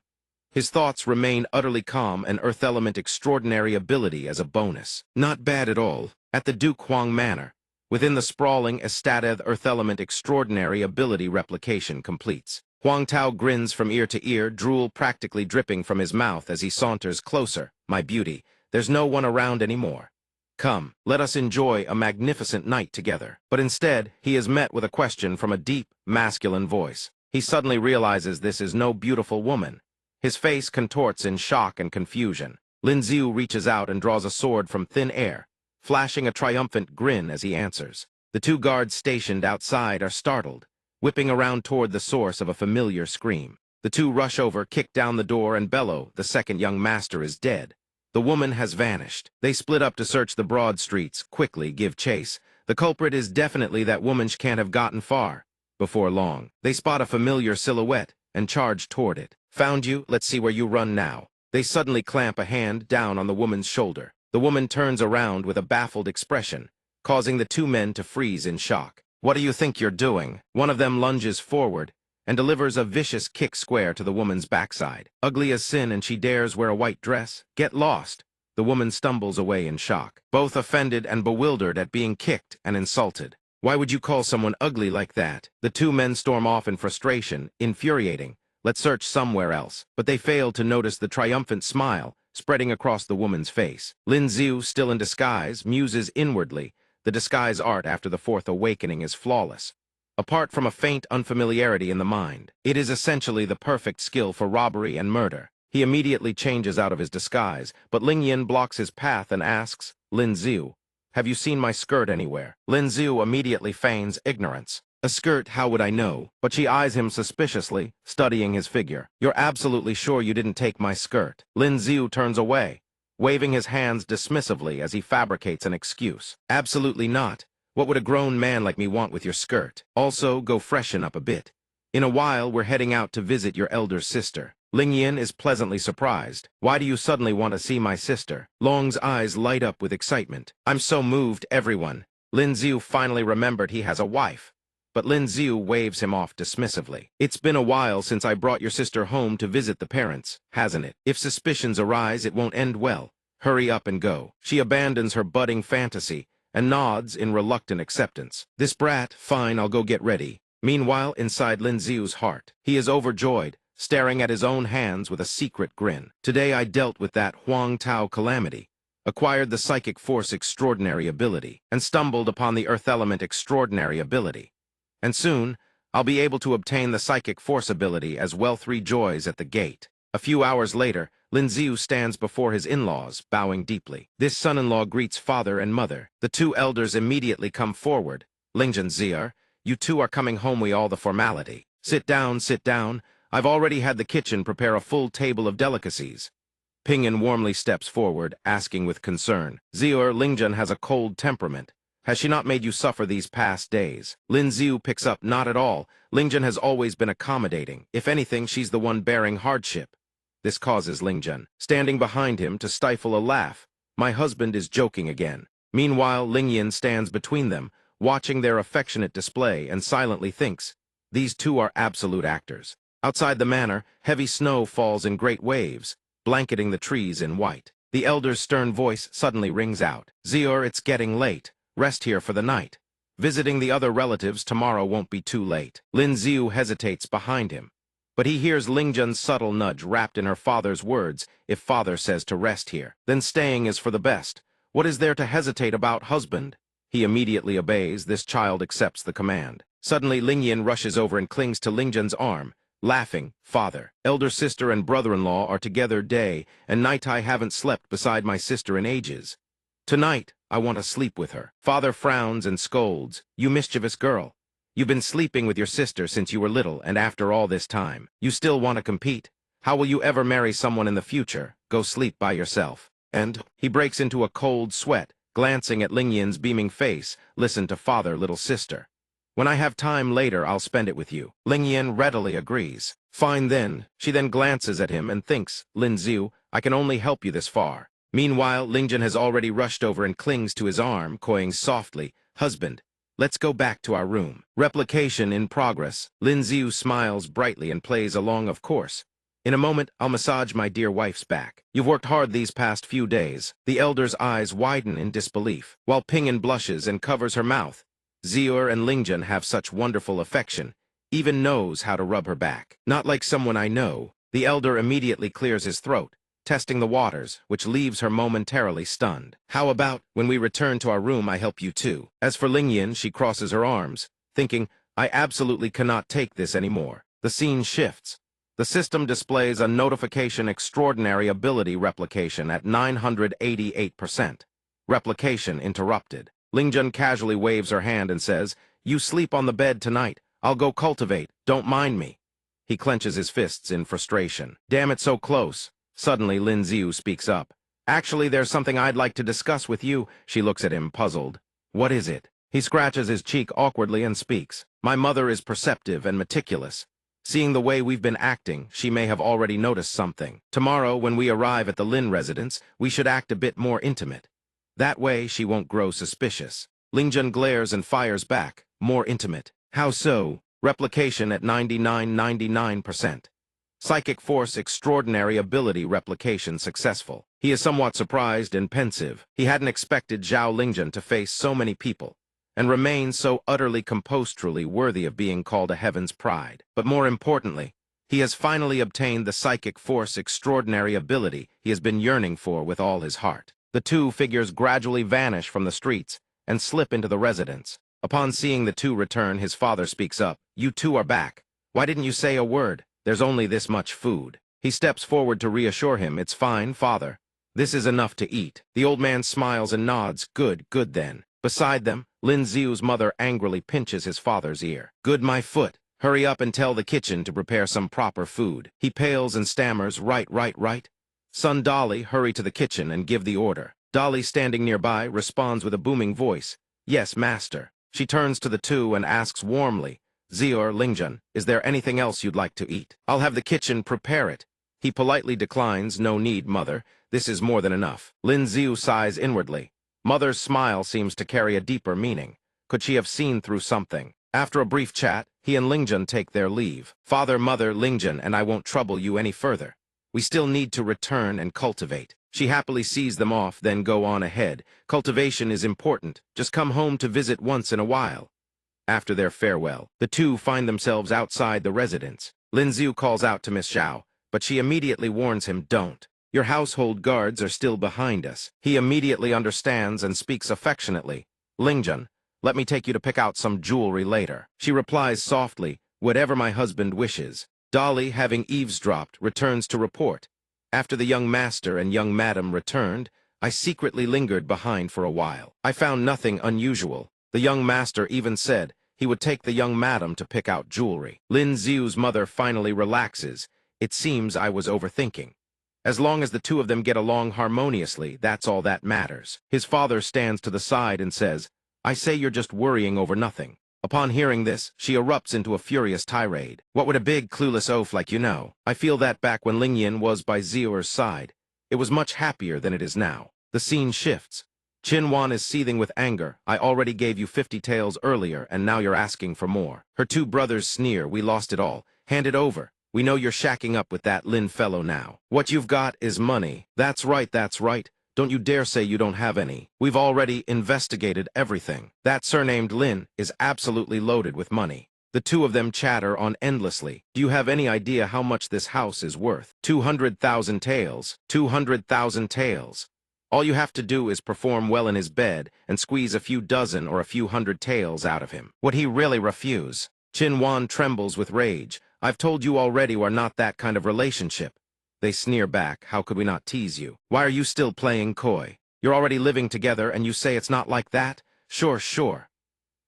His thoughts remain utterly calm, and Earth element extraordinary ability as a bonus. Not bad at all. At the Duke Huang Manor, within the sprawling Estateth Earth element extraordinary ability replication completes. Huang Tao grins from ear to ear, drool practically dripping from his mouth as he saunters closer. My beauty, there's no one around anymore. Come, let us enjoy a magnificent night together. But instead, he is met with a question from a deep, masculine voice. He suddenly realizes this is no beautiful woman. His face contorts in shock and confusion. Lin Ziu reaches out and draws a sword from thin air, flashing a triumphant grin as he answers. The two guards stationed outside are startled, whipping around toward the source of a familiar scream. The two rush over, kick down the door, and bellow, the second young master is dead. The woman has vanished. They split up to search the broad streets, quickly give chase. The culprit is definitely that woman. She can't have gotten far. Before long, they spot a familiar silhouette and charge toward it. Found you, let's see where you run now. They suddenly clamp a hand down on the woman's shoulder. The woman turns around with a baffled expression, causing the two men to freeze in shock. What do you think you're doing? One of them lunges forward and delivers a vicious kick square to the woman's backside. Ugly as sin, and she dares wear a white dress? Get lost. The woman stumbles away in shock, both offended and bewildered at being kicked and insulted. Why would you call someone ugly like that? The two men storm off in frustration, infuriating. Let's search somewhere else. But they fail to notice the triumphant smile spreading across the woman's face. Lin Ziu, still in disguise, muses inwardly. The disguise art after the Fourth Awakening is flawless. Apart from a faint unfamiliarity in the mind, it is essentially the perfect skill for robbery and murder. He immediately changes out of his disguise, but Ling Yin blocks his path and asks, Lin Ziu, have you seen my skirt anywhere? Lin Ziu immediately feigns ignorance. A skirt, how would I know? But she eyes him suspiciously, studying his figure. You're absolutely sure you didn't take my skirt? Lin Ziu turns away, waving his hands dismissively as he fabricates an excuse. Absolutely not. What would a grown man like me want with your skirt? Also, go freshen up a bit. In a while, we're heading out to visit your elder sister. Ling Yin is pleasantly surprised. Why do you suddenly want to see my sister? Long's eyes light up with excitement. I'm so moved, everyone. Lin Ziu finally remembered he has a wife. But Lin Ziu waves him off dismissively. It's been a while since I brought your sister home to visit the parents, hasn't it? If suspicions arise, it won't end well. Hurry up and go. She abandons her budding fantasy and nods in reluctant acceptance. This brat, fine, I'll go get ready. Meanwhile, inside Lin Ziu's heart, he is overjoyed, staring at his own hands with a secret grin. Today I dealt with that Huang Tao calamity, acquired the psychic force extraordinary ability, and stumbled upon the earth element extraordinary ability. And soon, I'll be able to obtain the psychic force ability as well. 3 joys at the gate. A few hours later, Lin Ziu stands before his in-laws, bowing deeply. This son-in-law greets father and mother. The two elders immediately come forward. Lingzhen Zier, you two are coming home. We all the formality. Sit down, sit down. I've already had the kitchen prepare a full table of delicacies. Pingyan warmly steps forward, asking with concern. Zier, Lingzhen has a cold temperament. Has she not made you suffer these past days? Lin Ziu picks up, not at all. Lingzhen has always been accommodating. If anything, she's the one bearing hardship. This causes Lingzhen, standing behind him, to stifle a laugh. My husband is joking again. Meanwhile, Ling Yin stands between them, watching their affectionate display, and silently thinks, these two are absolute actors. Outside the manor, heavy snow falls in great waves, blanketing the trees in white. The elder's stern voice suddenly rings out. Zier, it's getting late. Rest here for the night. Visiting the other relatives tomorrow won't be too late. Lin Ziu hesitates behind him, but he hears Lingzhen's subtle nudge wrapped in her father's words. If father says to rest here, then staying is for the best. What is there to hesitate about, husband? He immediately obeys. This child accepts the command. Suddenly, Ling Yin rushes over and clings to Lingzhen's arm, laughing. Father, elder sister and brother-in-law are together day and night. I haven't slept beside my sister in ages. Tonight, I want to sleep with her. Father frowns and scolds. You mischievous girl. You've been sleeping with your sister since you were little, and after all this time, you still want to compete? How will you ever marry someone in the future? Go sleep by yourself. And he breaks into a cold sweat, glancing at Lingyan's beaming face. Listen to father, little sister. When I have time later, I'll spend it with you. Lingyan readily agrees. Fine then. She then glances at him and thinks, Lin Xiu, I can only help you this far. Meanwhile, Lingyan has already rushed over and clings to his arm, cooing softly, Husband, let's go back to our room. Replication in progress. Lin Xiu smiles brightly and plays along, of course. In a moment, I'll massage my dear wife's back. You've worked hard these past few days. The elder's eyes widen in disbelief, while Ping'an blushes and covers her mouth. Ziur and Lingyan have such wonderful affection, even knows how to rub her back. Not like someone I know. The elder immediately clears his throat, testing the waters, which leaves her momentarily stunned. How about, when we return to our room, I help you too? As for Lingyan, she crosses her arms, thinking, I absolutely cannot take this anymore. The scene shifts. The system displays a notification extraordinary ability replication at 988%. Replication interrupted. Lingyan casually waves her hand and says, You sleep on the bed tonight. I'll go cultivate. Don't mind me. He clenches his fists in frustration. Damn it, so close. Suddenly, Lin Xiu speaks up. Actually, there's something I'd like to discuss with you. She looks at him, puzzled. What is it? He scratches his cheek awkwardly and speaks. My mother is perceptive and meticulous. Seeing the way we've been acting, she may have already noticed something. Tomorrow, when we arrive at the Lin residence, we should act a bit more intimate. That way, she won't grow suspicious. Lingyan glares and fires back. More intimate. How so? Replication at 99.99%. Psychic force extraordinary ability replication successful. He is somewhat surprised and pensive. He hadn't expected Zhao Lingyan to face so many people, and remain so utterly composed, truly worthy of being called a heaven's pride. But more importantly, he has finally obtained the psychic force extraordinary ability he has been yearning for with all his heart. The two figures gradually vanish from the streets and slip into the residence. Upon seeing the two return, his father speaks up. You two are back. Why didn't you say a word? There's only this much food. He steps forward to reassure him. It's fine, father. This is enough to eat. The old man smiles and nods. Good, good then. Beside them, Lin Xiu's mother angrily pinches his father's ear. Good, my foot. Hurry up and tell the kitchen to prepare some proper food. He pales and stammers, right. Son Dolly, hurry to the kitchen and give the order. Dolly, standing nearby, responds with a booming voice. Yes, master. She turns to the two and asks warmly, Ziur, Lingyan, is there anything else you'd like to eat? I'll have the kitchen prepare it. He politely declines, no need, mother. This is more than enough. Lin Xiu sighs inwardly. Mother's smile seems to carry a deeper meaning. Could she have seen through something? After a brief chat, he and Lingyan take their leave. Father, mother, Lingyan, and I won't trouble you any further. We still need to return and cultivate. She happily sees them off, then go on ahead. Cultivation is important. Just come home to visit once in a while. After their farewell, the two find themselves outside the residence. Lin Xiu calls out to Miss Zhao, but she immediately warns him, don't. Your household guards are still behind us. He immediately understands and speaks affectionately. Lingyan, let me take you to pick out some jewelry later. She replies softly, whatever my husband wishes. Dolly, having eavesdropped, returns to report. After the young master and young madam returned, I secretly lingered behind for a while. I found nothing unusual. The young master even said he would take the young madam to pick out jewelry. Lin Xiu's mother finally relaxes. It seems I was overthinking. As long as the two of them get along harmoniously, that's all that matters. His father stands to the side and says, I say you're just worrying over nothing. Upon hearing this, she erupts into a furious tirade. What would a big, clueless oaf like you know? I feel that back when Lingyan was by Ziur's side. It was much happier than it is now. The scene shifts. Qinwan is seething with anger. I already gave you 50 taels earlier, and now you're asking for more. Her two brothers sneer. We lost it all. Hand it over. We know you're shacking up with that Lin fellow now. What you've got is money. That's right. Don't you dare say you don't have any. We've already investigated everything. That surnamed Lin is absolutely loaded with money. The two of them chatter on endlessly. Do you have any idea how much this house is worth? 200,000 taels. 200,000 taels. All you have to do is perform well in his bed and squeeze a few dozen or a few hundred taels out of him. Would he really refuse? Qinwan trembles with rage. I've told you already we're not that kind of relationship. They sneer back. How could we not tease you? Why are you still playing coy? You're already living together and you say it's not like that? Sure.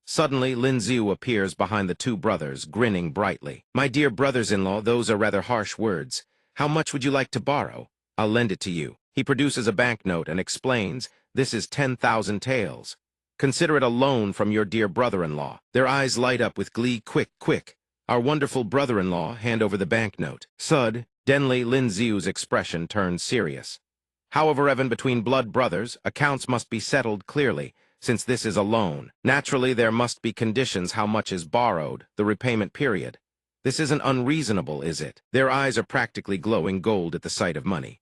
Suddenly, Lin Ziu appears behind the two brothers, grinning brightly. "My dear brothers-in-law, those are rather harsh words. How much would you like to borrow? I'll lend it to you." He produces a banknote and explains, "This is 10,000 taels. Consider it a loan from your dear brother-in-law." Their eyes light up with glee. "Quick, quick. Our wonderful brother-in-law, hand over the banknote." Suddenly, Lin Ziu's expression turns serious. "However, even between blood brothers, accounts must be settled clearly, since this is a loan. Naturally, there must be conditions: how much is borrowed, the repayment period. This isn't unreasonable, is it?" Their eyes are practically glowing gold at the sight of money.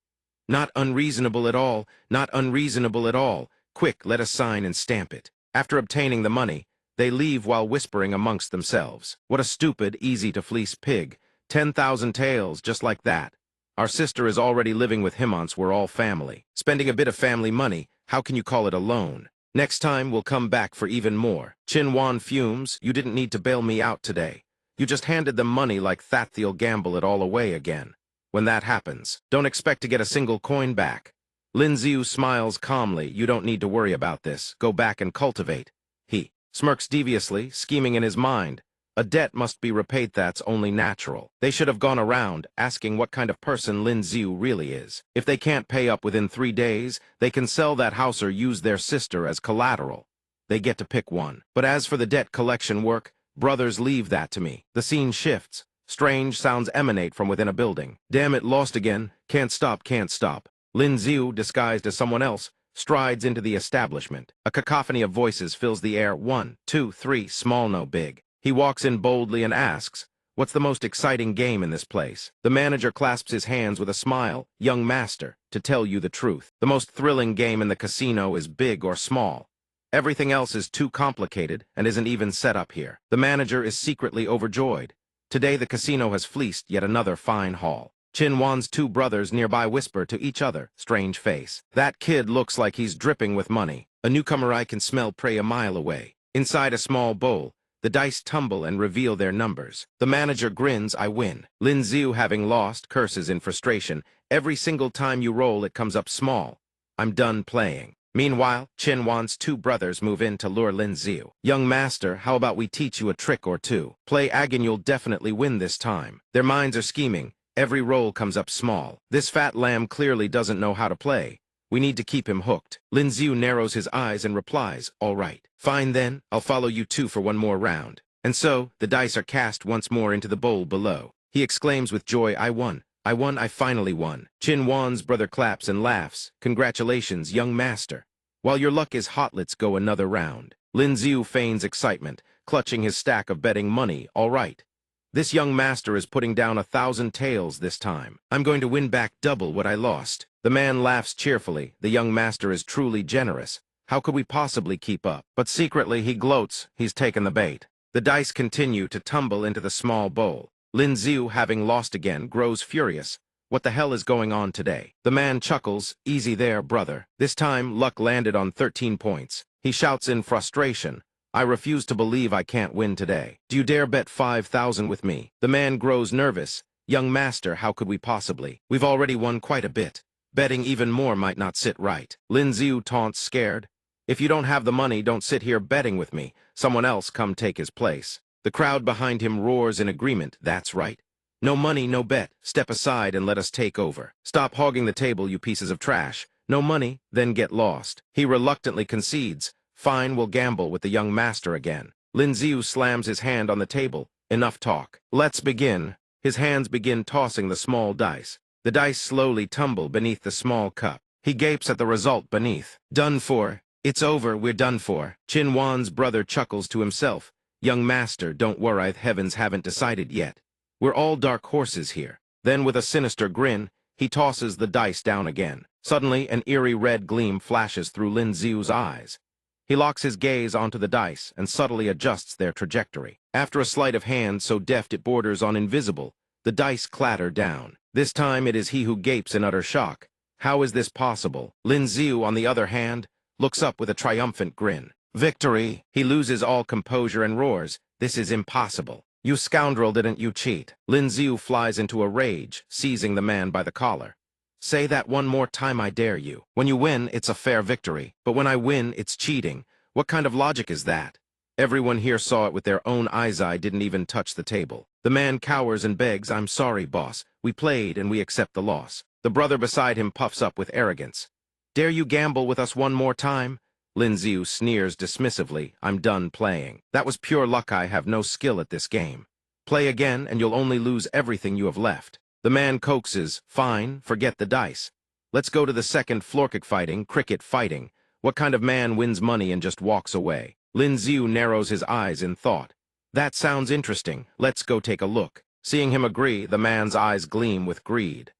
"Not unreasonable at all, not unreasonable at all. Quick, let us sign and stamp it." After obtaining the money, they leave while whispering amongst themselves. "What a stupid, easy-to-fleece pig. 10,000 taels, just like that. Our sister is already living with him. We're all family. Spending a bit of family money, how can you call it a loan? Next time, we'll come back for even more." Chin Wan fumes. "You didn't need to bail me out today. You just handed them money like that. They'll gamble it all away again. When that happens, don't expect to get a single coin back." Lin Ziu smiles calmly. "You don't need to worry about this. Go back and cultivate." He smirks deviously, scheming in his mind. A debt must be repaid. That's only natural. They should have gone around asking what kind of person Lin Ziu really is. If they can't pay up within 3 days, they can sell that house or use their sister as collateral. They get to pick one. But as for the debt collection work, brothers, leave that to me. The scene shifts. Strange sounds emanate from within a building. "Damn it, lost again. Can't stop, can't stop." Lin Ziu, disguised as someone else, strides into the establishment. A cacophony of voices fills the air. 1, 2, 3, small no big. He walks in boldly and asks, "What's the most exciting game in this place?" The manager clasps his hands with a smile. "Young master, to tell you the truth, the most thrilling game in the casino is big or small. Everything else is too complicated and isn't even set up here." The manager is secretly overjoyed. Today the casino has fleeced yet another fine haul. Chin Wan's two brothers nearby whisper to each other, strange face. "That kid looks like he's dripping with money." A newcomer I can smell prey a mile away. Inside a small bowl, the dice tumble and reveal their numbers. The manager grins. "I win." Lin Ziu, having lost, curses in frustration. "Every single time you roll, it comes up small. I'm done playing." Meanwhile, Chin Wan's two brothers move in to lure Lin Ziu. "Young master, how about we teach you a trick or two? Play ag and you'll definitely win this time." Their minds are scheming. Every roll comes up small. This fat lamb clearly doesn't know how to play. We need to keep him hooked. Lin Ziu narrows his eyes and replies, "All right. Fine then, I'll follow you two for one more round." And so, the dice are cast once more into the bowl below. He exclaims with joy, "I won. I won, I finally won." Chin Wan's brother claps and laughs. "Congratulations, young master. While your luck is hot, let's go another round." Lin Ziu feigns excitement, clutching his stack of betting money. "All right. This young master is putting down 1,000 taels this time. I'm going to win back double what I lost." The man laughs cheerfully. The young master is truly generous. How could we possibly keep up? But secretly he gloats. He's taken the bait. The dice continue to tumble into the small bowl. Lin Ziu, having lost again, grows furious. What the hell is going on today? The man chuckles. "Easy there, brother. This time, luck landed on 13 points. He shouts in frustration, "I refuse to believe I can't win today. Do you dare bet 5,000 with me?" The man grows nervous. "Young master, how could we possibly? We've already won quite a bit. Betting even more might not sit right." Lin Ziu taunts, scared. "If you don't have the money, don't sit here betting with me. Someone else come take his place." The crowd behind him roars in agreement. "That's right. No money, no bet. Step aside and let us take over. Stop hogging the table, you pieces of trash. No money, then get lost." He reluctantly concedes. "Fine, we'll gamble with the young master again." Lin Ziu slams his hand on the table. "Enough talk. Let's begin." His hands begin tossing the small dice. The dice slowly tumble beneath the small cup. He gapes at the result beneath. "Done for. It's over, we're done for." Chin Wan's brother chuckles to himself. "Young master, don't worry, heavens haven't decided yet. We're all dark horses here." Then with a sinister grin, he tosses the dice down again. Suddenly, an eerie red gleam flashes through Lin Ziu's eyes. He locks his gaze onto the dice and subtly adjusts their trajectory. After a sleight of hand so deft it borders on invisible, the dice clatter down. This time it is he who gapes in utter shock. How is this possible? Lin Ziu, on the other hand, looks up with a triumphant grin. "Victory!" He loses all composure and roars, "This is impossible. You scoundrel, didn't you cheat?" Lin Ziu flies into a rage, seizing the man by the collar. "Say that one more time, I dare you. When you win, it's a fair victory. But when I win, it's cheating. What kind of logic is that?" Everyone here saw it with their own eyes. I didn't even touch the table. The man cowers and begs, "I'm sorry, boss. We played and we accept the loss." The brother beside him puffs up with arrogance. "Dare you gamble with us one more time?" Lin Ziu sneers dismissively. "I'm done playing. That was pure luck. I have no skill at this game. Play again and you'll only lose everything you have left." The man coaxes, "Fine, forget the dice. Let's go to the second floor. Cricket fighting. What kind of man wins money and just walks away?" Lin Ziu narrows his eyes in thought. "That sounds interesting. Let's go take a look." Seeing him agree, the man's eyes gleam with greed.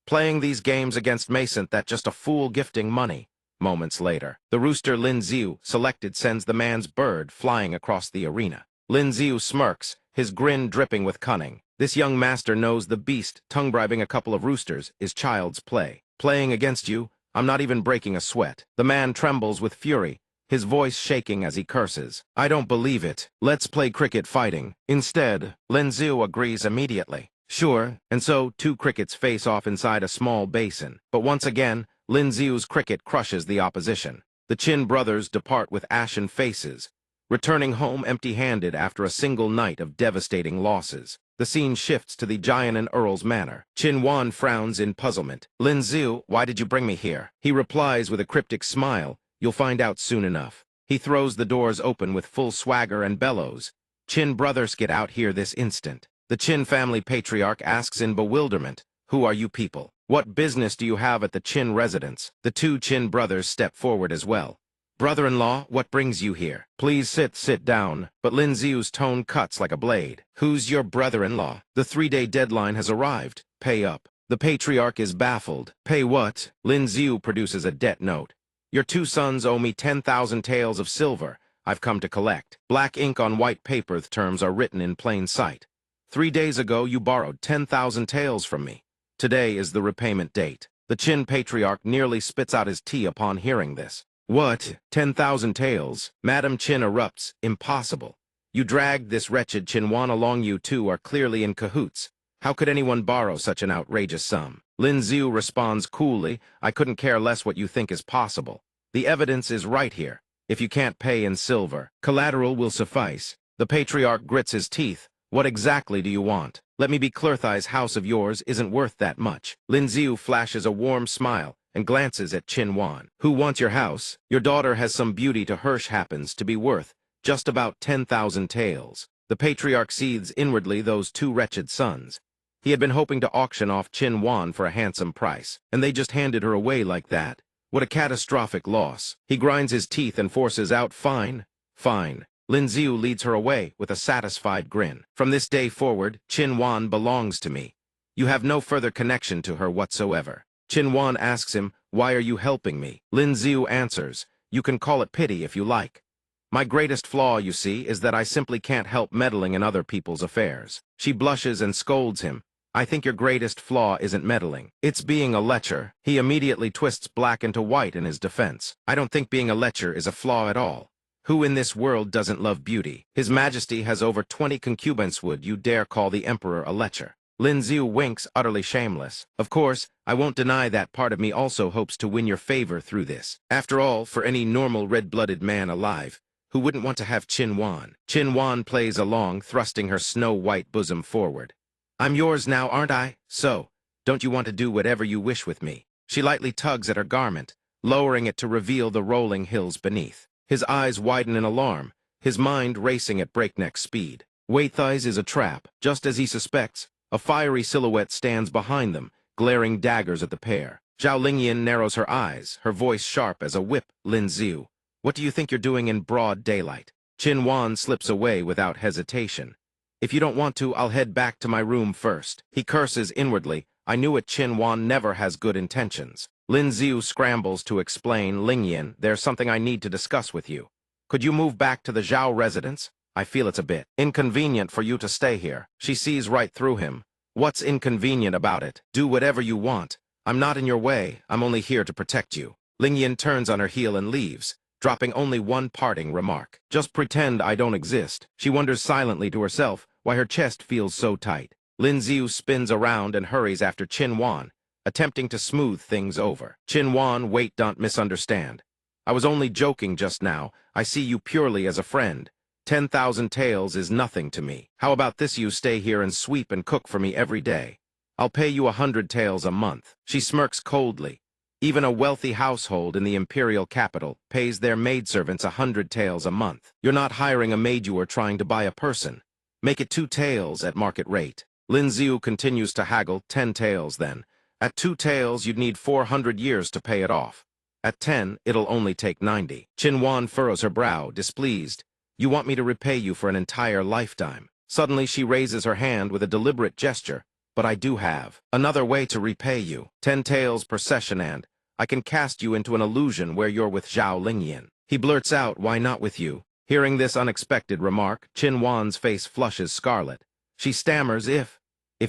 "Playing these games against Mason, that just a fool gifting money." Moments later, the rooster Lin Ziu selected sends the man's bird flying across the arena. Lin Ziu smirks, his grin dripping with cunning. This young master knows the beast tongue-bribing a couple of roosters is child's play. "Playing against you? I'm not even breaking a sweat." The man trembles with fury, his voice shaking as he curses. "I don't believe it. Let's play cricket fighting." Instead, Lin Ziu agrees immediately. Sure, and so two crickets face off inside a small basin. But once again, Lin Ziu's cricket crushes the opposition. The Chin brothers depart with ashen faces, returning home empty-handed after a single night of devastating losses. The scene shifts to the giant and Earl's manor. Chin Wan frowns in puzzlement. "Lin Ziu, why did you bring me here?" He replies with a cryptic smile, "You'll find out soon enough." He throws the doors open with full swagger and bellows, "Chin brothers, get out here this instant." The Chin family patriarch asks in bewilderment, "Who are you people? What business do you have at the Chin residence?" The two Chin brothers step forward as well. "Brother-in-law, what brings you here?" "Please sit down." But Lin Ziu's tone cuts like a blade. "Who's your brother-in-law? The 3-day deadline has arrived. Pay up." The patriarch is baffled. "Pay what?" Lin Ziu produces a debt note. "Your 2 sons owe me 10,000 taels of silver. I've come to collect." Black ink on white paper, the terms are written in plain sight. 3 days ago, you borrowed 10,000 taels from me. Today is the repayment date." The Chin patriarch nearly spits out his tea upon hearing this. "What? 10,000 taels?" Madam Chin erupts. "Impossible. You dragged this wretched Chinwan along. You two are clearly in cahoots. How could anyone borrow such an outrageous sum?" Lin Ziu responds coolly, "I couldn't care less what you think is possible. The evidence is right here. If you can't pay in silver, collateral will suffice." The patriarch grits his teeth. "What exactly do you want? Let me be clear, this house of yours isn't worth that much." Lin Ziu flashes a warm smile and glances at Chin Wan. "Who wants your house? Your daughter has some beauty to Hirsch, happens to be worth just about 10,000 taels." The patriarch seethes inwardly. Those 2 wretched sons. He had been hoping to auction off Chin Wan for a handsome price, and they just handed her away like that. What a catastrophic loss. He grinds his teeth and forces out, "Fine, fine." Lin Ziu leads her away with a satisfied grin. "From this day forward, Chin Wan belongs to me. You have no further connection to her whatsoever." Chin Wan asks him, "Why are you helping me?" Lin Ziu answers, "You can call it pity if you like. My greatest flaw, you see, is that I simply can't help meddling in other people's affairs." She blushes and scolds him. "I think your greatest flaw isn't meddling. It's being a lecher." He immediately twists black into white in his defense. "I don't think being a lecher is a flaw at all. Who in this world doesn't love beauty? His Majesty has over 20 concubines. Would you dare call the Emperor a lecher?" Lin Ziu winks, utterly shameless. "Of course, I won't deny that part of me also hopes to win your favor through this. After all, for any normal red-blooded man alive, who wouldn't want to have Chin Wan?" Chin Wan plays along, thrusting her snow-white bosom forward. "I'm yours now, aren't I? So, don't you want to do whatever you wish with me?" She lightly tugs at her garment, lowering it to reveal the rolling hills beneath. His eyes widen in alarm, his mind racing at breakneck speed. Wait, thighs is a trap. Just as he suspects, a fiery silhouette stands behind them, glaring daggers at the pair. Zhao Lingyan narrows her eyes, her voice sharp as a whip. "Lin Ziu, what do you think you're doing in broad daylight?" Chin Wan slips away without hesitation. "If you don't want to, I'll head back to my room first." He curses inwardly. I knew it. Chin Wan never has good intentions. Lin Ziu scrambles to explain. "Lingyan, there's something I need to discuss with you. Could you move back to the Zhao residence? I feel it's a bit inconvenient for you to stay here." She sees right through him. "What's inconvenient about it? Do whatever you want. I'm not in your way. I'm only here to protect you." Lingyan turns on her heel and leaves, dropping only one parting remark. "Just pretend I don't exist." She wonders silently to herself why her chest feels so tight. Lin Ziu spins around and hurries after Chin Wan, attempting to smooth things over. "Chin Wan, wait, don't misunderstand. I was only joking just now. I see you purely as a friend. 10,000 taels is nothing to me. How about this, you stay here and sweep and cook for me every day? I'll pay you 100 taels a month. She smirks coldly. Even a wealthy household in the imperial capital pays their maidservants 100 taels a month. You're not hiring a maid, you are trying to buy a person. Make it 2 taels at market rate. Lin Xiu continues to haggle. 10 taels then. At 2 taels, you'd need 400 years to pay it off. At 10, it'll only take 90. Qin Wan furrows her brow, displeased. You want me to repay you for an entire lifetime. Suddenly she raises her hand with a deliberate gesture. But I do have another way to repay you. 10 taels per session, and I can cast you into an illusion where you're with Zhao Lingyan. He blurts out, why not with you? Hearing this unexpected remark, Qin Wan's face flushes scarlet. She stammers, if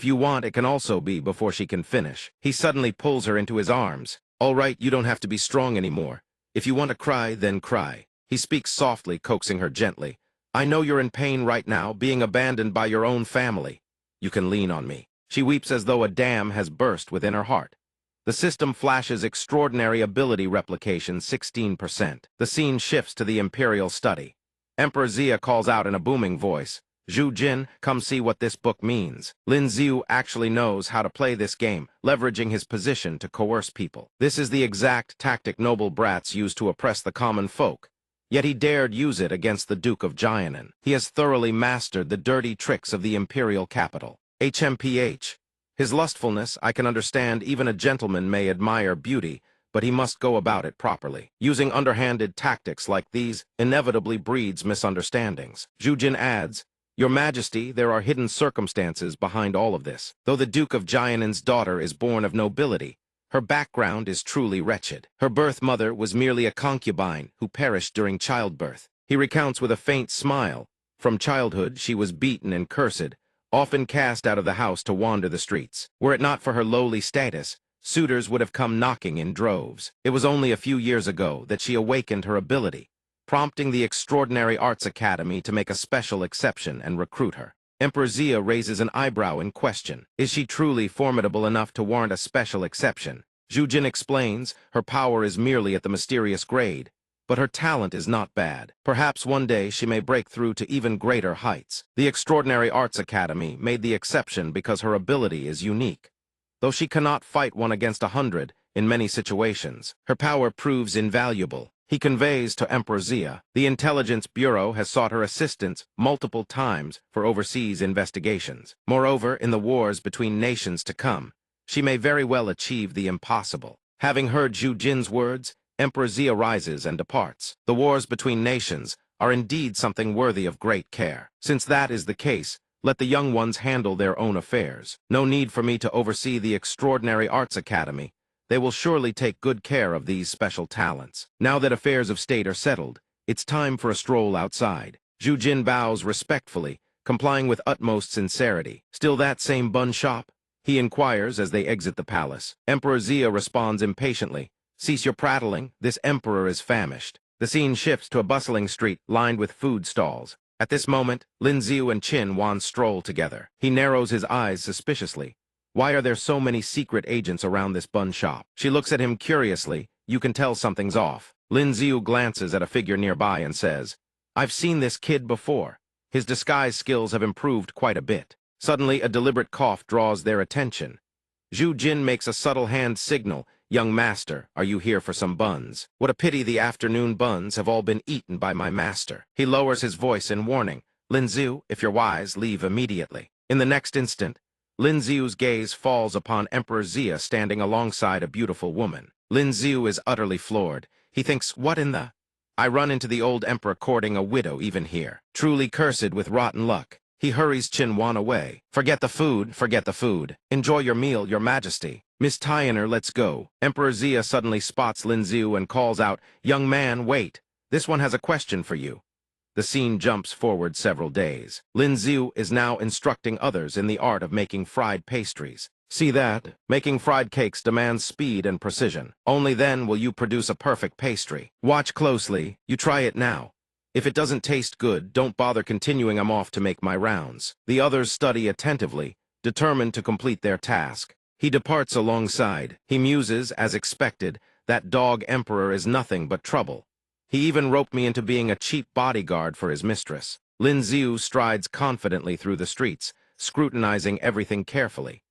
you want, it can also be, before she can finish. He suddenly pulls her into his arms. All right, you don't have to be strong anymore. If you want to cry, then cry. He speaks softly, coaxing her gently. I know you're in pain right now, being abandoned by your own family. You can lean on me. She weeps as though a dam has burst within her heart. The system flashes extraordinary ability replication 16%. The scene shifts to the Imperial study. Emperor Xia calls out in a booming voice, Zhu Jin, come see what this book means. Lin Xiu actually knows how to play this game, leveraging his position to coerce people. This is the exact tactic noble brats use to oppress the common folk. Yet he dared use it against the Duke of Jianan. He has thoroughly mastered the dirty tricks of the imperial capital. HMPH. His lustfulness, I can understand. Even a gentleman may admire beauty, but he must go about it properly. Using underhanded tactics like these inevitably breeds misunderstandings. Zhu Jin adds, Your Majesty, there are hidden circumstances behind all of this. Though the Duke of Jianan's daughter is born of nobility, her background is truly wretched. Her birth mother was merely a concubine who perished during childbirth. He recounts with a faint smile. From childhood, she was beaten and cursed, often cast out of the house to wander the streets. Were it not for her lowly status, suitors would have come knocking in droves. It was only a few years ago that she awakened her ability, prompting the Extraordinary Arts Academy to make a special exception and recruit her. Emperor Xia raises an eyebrow in question. Is she truly formidable enough to warrant a special exception? Zhu Jin explains, her power is merely at the mysterious grade, but her talent is not bad. Perhaps one day she may break through to even greater heights. The Extraordinary Arts Academy made the exception because her ability is unique. Though she cannot fight 1 against 100 in many situations, her power proves invaluable. He conveys to Emperor Xia, the Intelligence Bureau has sought her assistance multiple times for overseas investigations. Moreover, in the wars between nations to come, she may very well achieve the impossible. Having heard Zhu Jin's words, Emperor Xia rises and departs. The wars between nations are indeed something worthy of great care. Since that is the case, let the young ones handle their own affairs. No need for me to oversee the Extraordinary Arts Academy. They will surely take good care of these special talents. Now that affairs of state are settled, it's time for a stroll outside. Zhu Jin bows respectfully, complying with utmost sincerity. Still that same bun shop? He inquires as they exit the palace. Emperor Xia responds impatiently. Cease your prattling, this emperor is famished. The scene shifts to a bustling street lined with food stalls. At this moment, Lin Xiu and Qin Wan stroll together. He narrows his eyes suspiciously. Why are there so many secret agents around this bun shop? She looks at him curiously. You can tell something's off. Lin Xiu glances at a figure nearby and says, I've seen this kid before. His disguise skills have improved quite a bit. Suddenly, a deliberate cough draws their attention. Zhu Jin makes a subtle hand signal. Young master, are you here for some buns? What a pity the afternoon buns have all been eaten by my master. He lowers his voice in warning. Lin Xiu, if you're wise, leave immediately. In the next instant, Lin Xiu's gaze falls upon Emperor Xia standing alongside a beautiful woman. Lin Xiu is utterly floored. He thinks, what in the... I run into the old emperor courting a widow even here. Truly cursed with rotten luck. He hurries Qin Wan away. Forget the food, forget the food. Enjoy your meal, your majesty. Miss Tiener, let's go. Emperor Xia suddenly spots Lin Xiu and calls out, Young man, wait. This one has a question for you. The scene jumps forward several days. Lin Xiu is now instructing others in the art of making fried pastries. See that? Making fried cakes demands speed and precision. Only then will you produce a perfect pastry. Watch closely. You try it now. If it doesn't taste good, don't bother continuing. I'm off to make my rounds. The others study attentively, determined to complete their task. He departs alongside. He muses, as expected, that dog emperor is nothing but trouble. He even roped me into being a cheap bodyguard for his mistress. Lin Ziu strides confidently through the streets, scrutinizing everything carefully.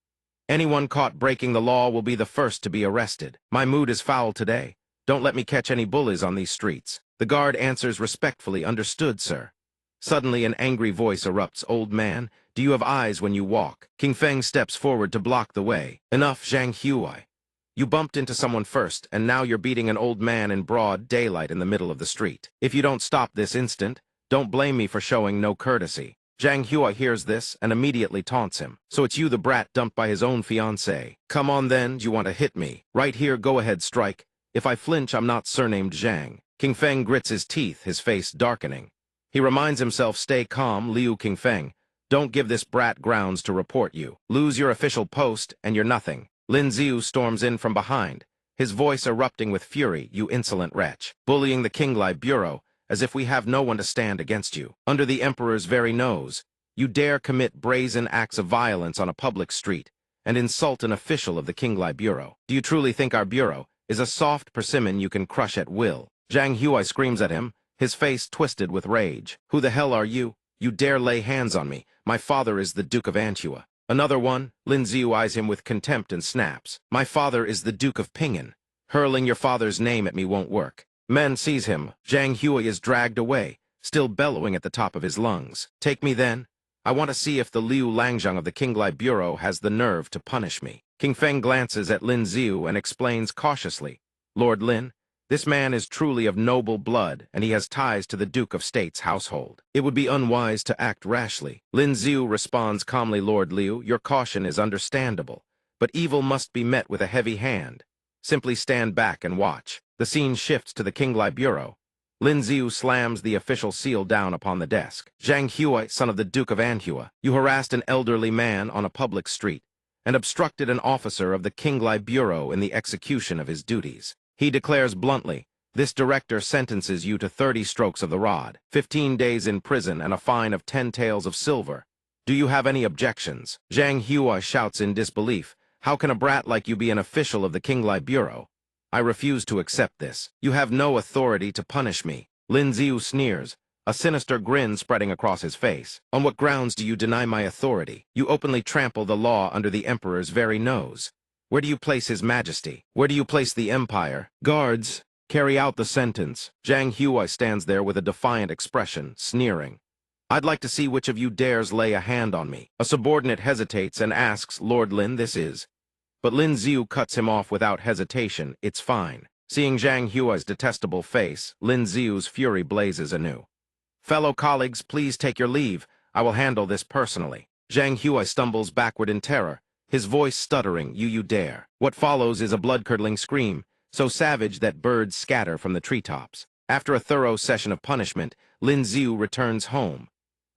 Anyone caught breaking the law will be the first to be arrested. My mood is foul today. Don't let me catch any bullies on these streets. The guard answers respectfully, understood, sir. Suddenly an angry voice erupts, old man, do you have eyes when you walk? King Feng steps forward to block the way. Enough, Zhang Huai. You bumped into someone first, and now you're beating an old man in broad daylight in the middle of the street. If you don't stop this instant, don't blame me for showing no courtesy. Zhang Hua hears this and immediately taunts him. So it's you, the brat dumped by his own fiancée. Come on then, do you want to hit me? Right here, go ahead, strike. If I flinch, I'm not surnamed Zhang. King Feng grits his teeth, his face darkening. He reminds himself, stay calm, Liu King Feng. Don't give this brat grounds to report you. Lose your official post, and you're nothing. Lin Ziu storms in from behind, his voice erupting with fury, you insolent wretch. Bullying the Qinglai Bureau, as if we have no one to stand against you. Under the emperor's very nose, you dare commit brazen acts of violence on a public street and insult an official of the Qinglai Bureau. Do you truly think our bureau is a soft persimmon you can crush at will? Zhang Huai screams at him, his face twisted with rage. Who the hell are you? You dare lay hands on me. My father is the Duke of Manhua. Another one, Lin Ziu eyes him with contempt and snaps. My father is the Duke of Pingan. Hurling your father's name at me won't work. Men seize him. Zhang Huai is dragged away, still bellowing at the top of his lungs. Take me then. I want to see if the Liu Langzhang of the Qinglai Bureau has the nerve to punish me. King Feng glances at Lin Ziu and explains cautiously. Lord Lin, this man is truly of noble blood, and he has ties to the Duke of State's household. It would be unwise to act rashly. Lin Ziu responds calmly, Lord Liu, your caution is understandable, but evil must be met with a heavy hand. Simply stand back and watch. The scene shifts to the Qinglai Bureau. Lin Ziu slams the official seal down upon the desk. Zhang Huai, son of the Duke of Manhua, you harassed an elderly man on a public street and obstructed an officer of the Qinglai Bureau in the execution of his duties. He declares bluntly, this director sentences you to 30 strokes of the rod, 15 days in prison, and a fine of 10 taels of silver. Do you have any objections? Zhang Huai shouts in disbelief. How can a brat like you be an official of the Qinglai Bureau? I refuse to accept this. You have no authority to punish me. Lin Ziu sneers, a sinister grin spreading across his face. On what grounds do you deny my authority? You openly trample the law under the emperor's very nose. Where do you place his majesty? Where do you place the empire? Guards, carry out the sentence. Zhang Huai stands there with a defiant expression, sneering. I'd like to see which of you dares lay a hand on me. A subordinate hesitates and asks, Lord Lin, this is. But Lin Ziu cuts him off without hesitation. It's fine. Seeing Zhang Huai's detestable face, Lin Ziu's fury blazes anew. Fellow colleagues, please take your leave. I will handle this personally. Zhang Huai stumbles backward in terror, his voice stuttering, you dare. What follows is a blood-curdling scream, so savage that birds scatter from the treetops. After a thorough session of punishment, Lin Ziu returns home.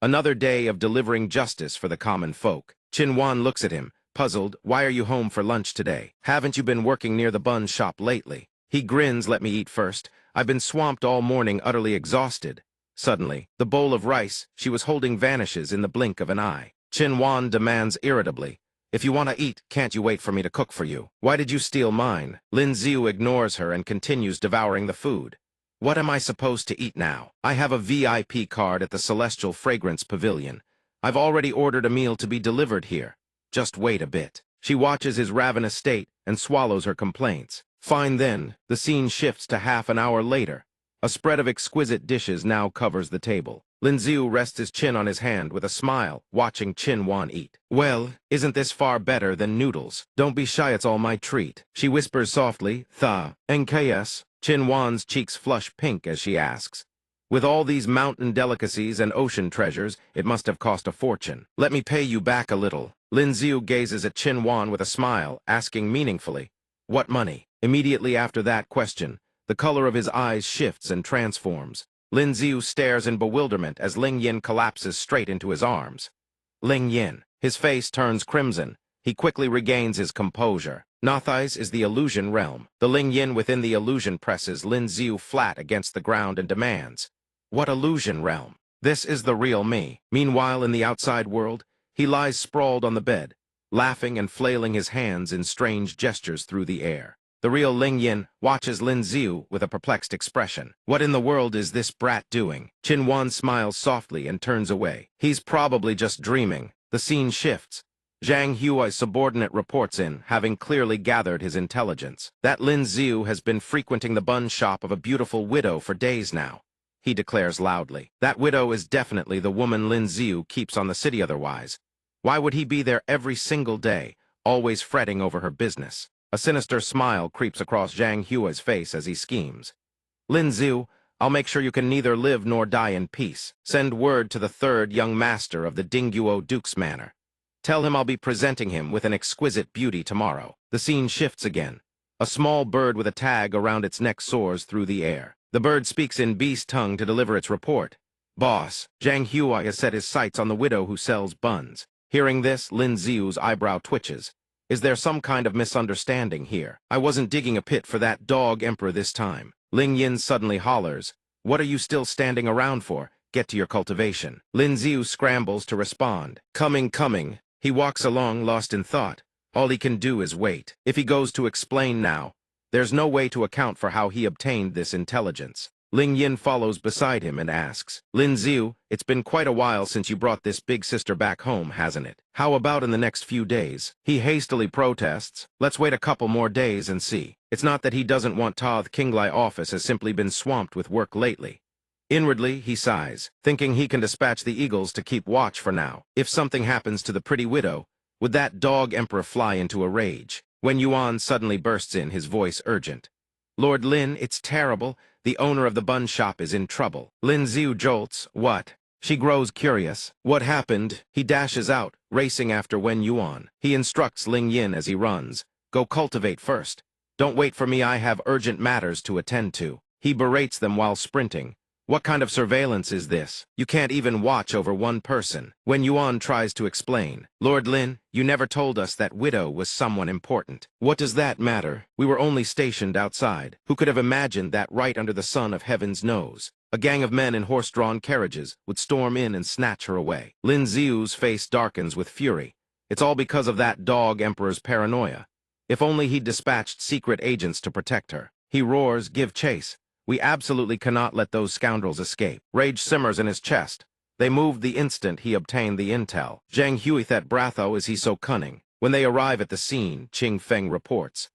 Another day of delivering justice for the common folk. Qin Wan looks at him, puzzled. Why are you home for lunch today? Haven't you been working near the bun shop lately? He grins, let me eat first. I've been swamped all morning, utterly exhausted. Suddenly, the bowl of rice she was holding vanishes in the blink of an eye. Qin Wan demands irritably, if you want to eat, can't you wait for me to cook for you? Why did you steal mine? Lin Ziu ignores her and continues devouring the food. What am I supposed to eat now? I have a VIP card at the Celestial Fragrance Pavilion. I've already ordered a meal to be delivered here. Just wait a bit. She watches his ravenous state and swallows her complaints. Fine then, the scene shifts to half an hour later. A spread of exquisite dishes now covers the table. Lin Ziu rests his chin on his hand with a smile, watching Qin Wan eat. Well, isn't this far better than noodles? Don't be shy, it's all my treat. She whispers softly, Tha, NKS. Qin Wan's cheeks flush pink as she asks. With all these mountain delicacies and ocean treasures, it must have cost a fortune. Let me pay you back a little. Lin Ziu gazes at Qin Wan with a smile, asking meaningfully, what money? Immediately after that question, the color of his eyes shifts and transforms. Lin Ziu stares in bewilderment as Ling Yin collapses straight into his arms. Ling Yin. His face turns crimson. He quickly regains his composure. Nothais is the illusion realm. The Ling Yin within the illusion presses Lin Ziu flat against the ground and demands, what illusion realm? This is the real me. Meanwhile, in the outside world, he lies sprawled on the bed, laughing and flailing his hands in strange gestures through the air. The real Ling Yin watches Lin Ziu with a perplexed expression. What in the world is this brat doing? Qin Wan smiles softly and turns away. He's probably just dreaming. The scene shifts. Zhang Huai's subordinate reports in, having clearly gathered his intelligence. That Lin Ziu has been frequenting the bun shop of a beautiful widow for days now. He declares loudly. That widow is definitely the woman Lin Ziu keeps on the city otherwise. Why would he be there every single day, always fretting over her business? A sinister smile creeps across Zhang Huai's face as he schemes. Lin Ziu, I'll make sure you can neither live nor die in peace. Send word to the third young master of the Dingguo Duke's Manor. Tell him I'll be presenting him with an exquisite beauty tomorrow. The scene shifts again. A small bird with a tag around its neck soars through the air. The bird speaks in beast tongue to deliver its report. Boss, Zhang Huai has set his sights on the widow who sells buns. Hearing this, Lin Ziu's eyebrow twitches. Is there some kind of misunderstanding here? I wasn't digging a pit for that dog emperor this time. Ling Yin suddenly hollers. What are you still standing around for? Get to your cultivation. Lin Ziu scrambles to respond. Coming. He walks along, lost in thought. All he can do is wait. If he goes to explain now, there's no way to account for how he obtained this intelligence. Ling Yin follows beside him and asks, Lin Ziu, it's been quite a while since you brought this big sister back home, hasn't it? How about in the next few days? He hastily protests, let's wait a couple more days and see. It's not that he doesn't want to. The Qinglai office has simply been swamped with work lately. Inwardly, he sighs, thinking he can dispatch the eagles to keep watch for now. If something happens to the pretty widow, would that dog emperor fly into a rage? When Yuan suddenly bursts in, his voice urgent. Lord Lin, it's terrible. The owner of the bun shop is in trouble. Lin Ziu jolts. What? She grows curious. What happened? He dashes out, racing after Wen Yuan. He instructs Ling Yin as he runs. Go cultivate first. Don't wait for me, I have urgent matters to attend to. He berates them while sprinting. What kind of surveillance is this? You can't even watch over one person. When Yuan tries to explain, Lord Lin, you never told us that widow was someone important. What does that matter? We were only stationed outside. Who could have imagined that right under the sun of heaven's nose? A gang of men in horse-drawn carriages would storm in and snatch her away. Lin Ziu's face darkens with fury. It's all because of that dog emperor's paranoia. If only he'd dispatched secret agents to protect her. He roars, give chase. We absolutely cannot let those scoundrels escape. Rage simmers in his chest. They moved the instant he obtained the intel. Zhang Hui that Bratho is he so cunning. When they arrive at the scene, Qing Feng reports.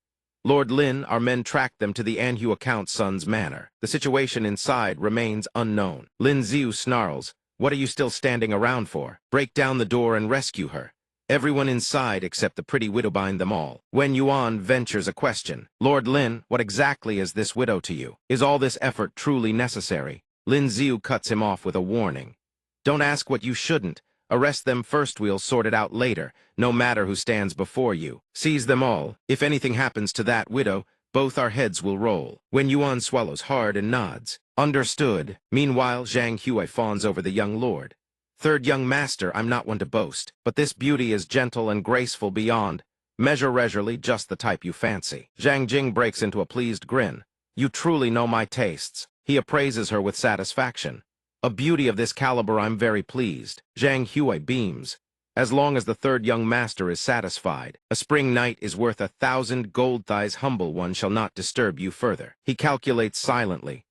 Lord Lin, our men tracked them to the Anhu account son's manor. The situation inside remains unknown. Lin Ziu snarls. What are you still standing around for? Break down the door and rescue her. Everyone inside except the pretty widow bind them all. Wen Yuan ventures a question. Lord Lin, what exactly is this widow to you? Is all this effort truly necessary? Lin Ziu cuts him off with a warning. Don't ask what you shouldn't. Arrest them first, we'll sort it out later, no matter who stands before you. Seize them all. If anything happens to that widow, both our heads will roll. Wen Yuan swallows hard and nods. Understood. Meanwhile, Zhang Huai fawns over the young lord. Third young master, I'm not one to boast, but this beauty is gentle and graceful beyond. Measurely just the type you fancy. Zhang Jing breaks into a pleased grin. You truly know my tastes. He appraises her with satisfaction. A beauty of this caliber, I'm very pleased. Zhang Huai beams. As long as the third young master is satisfied, a spring night is worth 1,000 gold thighs. Humble one shall not disturb you further. He calculates silently.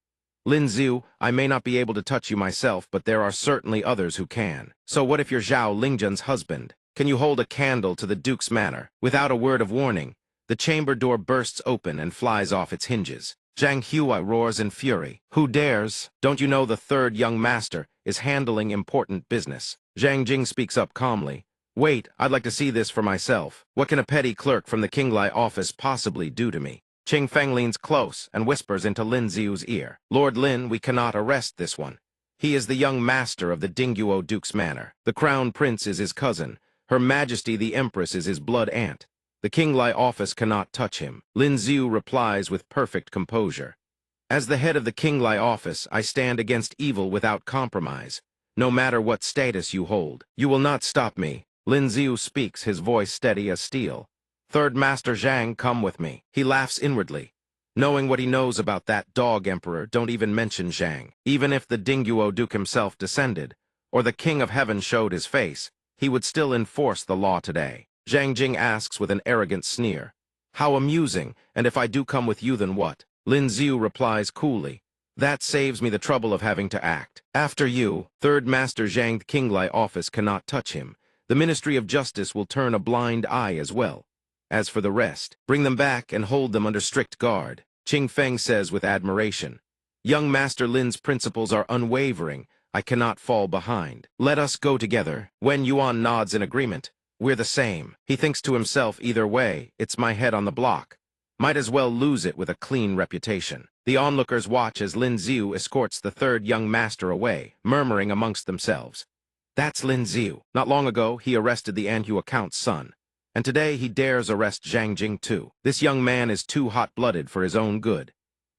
Lin Ziu, I may not be able to touch you myself, but there are certainly others who can. So what if you're Zhao Lingzhen's husband? Can you hold a candle to the Duke's manor? Without a word of warning, the chamber door bursts open and flies off its hinges. Zhang Huai roars in fury. Who dares? Don't you know the third young master is handling important business? Zhang Jing speaks up calmly. Wait, I'd like to see this for myself. What can a petty clerk from the Qinglai office possibly do to me? Qing Feng leans close and whispers into Lin Ziu's ear. Lord Lin, we cannot arrest this one. He is the young master of the Dingguo Duke's manor. The crown prince is his cousin. Her Majesty the Empress is his blood aunt. The Qinglai office cannot touch him. Lin Ziu replies with perfect composure. As the head of the Qinglai office, I stand against evil without compromise. No matter what status you hold, you will not stop me. Lin Ziu speaks, his voice steady as steel. Third Master Zhang, come with me. He laughs inwardly. Knowing what he knows about that dog emperor, don't even mention Zhang. Even if the Dingguo Duke himself descended, or the King of Heaven showed his face, he would still enforce the law today. Zhang Jing asks with an arrogant sneer. How amusing, and if I do come with you then what? Lin Xiu replies coolly. That saves me the trouble of having to act. After you, Third Master Zhang Qinglai office cannot touch him. The Ministry of Justice will turn a blind eye as well. As for the rest, bring them back and hold them under strict guard, Qing Feng says with admiration. Young Master Lin's principles are unwavering. I cannot fall behind. Let us go together. Wen Yuan nods in agreement. We're the same. He thinks to himself, either way, it's my head on the block. Might as well lose it with a clean reputation. The onlookers watch as Lin Xiu escorts the third young master away, murmuring amongst themselves. That's Lin Xiu. Not long ago, he arrested the Manhua Count's son. And today he dares arrest Zhang Jing too. This young man is too hot-blooded for his own good.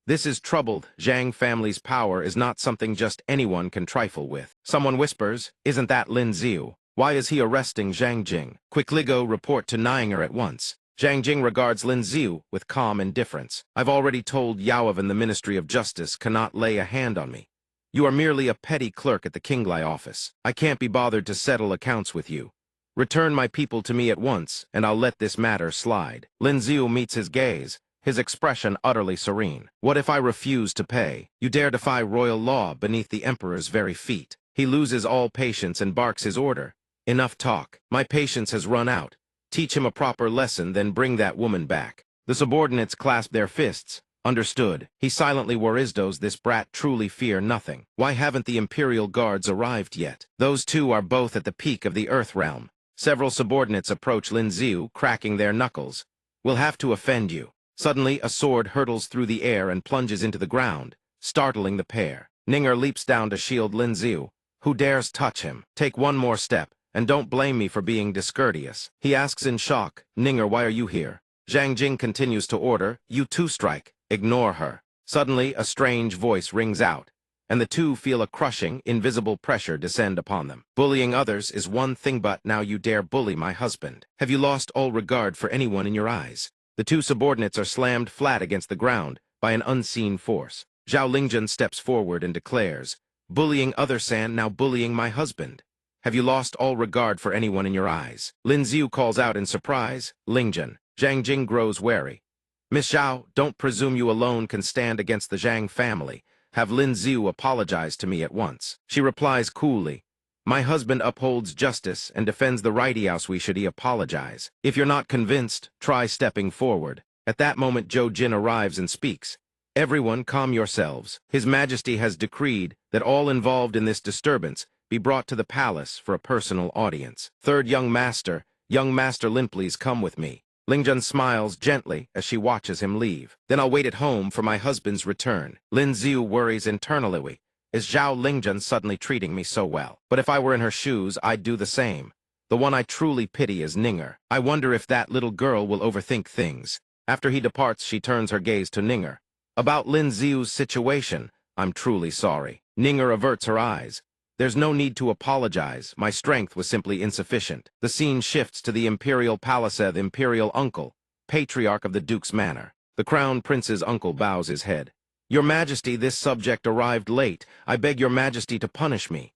This is troubled. Zhang family's power is not something just anyone can trifle with. Someone whispers, isn't that Lin Xiu? Why is he arresting Zhang Jing? Quickly go report to Nianger at once. Zhang Jing regards Lin Xiu with calm indifference. I've already told Yao of and the Ministry of Justice cannot lay a hand on me. You are merely a petty clerk at the Qinglai office. I can't be bothered to settle accounts with you. Return my people to me at once, and I'll let this matter slide. Lin Xiu meets his gaze, his expression utterly serene. What if I refuse to pay? You dare defy royal law beneath the emperor's very feet. He loses all patience and barks his order. Enough talk. My patience has run out. Teach him a proper lesson, then bring that woman back. The subordinates clasp their fists. Understood. He silently worizdos this brat truly fear nothing. Why haven't the Imperial Guards arrived yet? Those two are both at the peak of the Earth realm. Several subordinates approach Lin Xiu, cracking their knuckles. We'll have to offend you. Suddenly, a sword hurtles through the air and plunges into the ground, startling the pair. Ninger leaps down to shield Lin Xiu. Who dares touch him? Take one more step. And don't blame me for being discourteous. He asks in shock, Ninger, why are you here? Zhang Jing continues to order, you too strike. Ignore her. Suddenly, a strange voice rings out, and the two feel a crushing, invisible pressure descend upon them. Bullying others is one thing, but now you dare bully my husband. Have you lost all regard for anyone in your eyes? The two subordinates are slammed flat against the ground by an unseen force. Zhao Lingjun steps forward and declares, bullying other San, now bullying my husband. Have you lost all regard for anyone in your eyes? Lin Xiu calls out in surprise, Lingjun. Zhang Jing grows wary. Miss Zhao, don't presume you alone can stand against the Zhang family. Have Lin Xiu apologize to me at once. She replies coolly, my husband upholds justice and defends the righty house. We should he apologize. If you're not convinced, try stepping forward. At that moment, Zhou Jin arrives and speaks. Everyone calm yourselves. His Majesty has decreed that all involved in this disturbance be brought to the palace for a personal audience. Third young master Lin, please come with me. Lingjun smiles gently as she watches him leave. Then I'll wait at home for my husband's return. Lin Xiu worries internally. Is Zhao Lingjun suddenly treating me so well? But if I were in her shoes, I'd do the same. The one I truly pity is Ninger. I wonder if that little girl will overthink things. After he departs, she turns her gaze to Ninger. About Lin Xiu's situation, I'm truly sorry. Ninger averts her eyes. There's no need to apologize. My strength was simply insufficient. The scene shifts to the Imperial Palace. The Imperial Uncle, Patriarch of the Duke's Manor. The Crown Prince's uncle bows his head. Your Majesty, this subject arrived late. I beg your Majesty to punish me.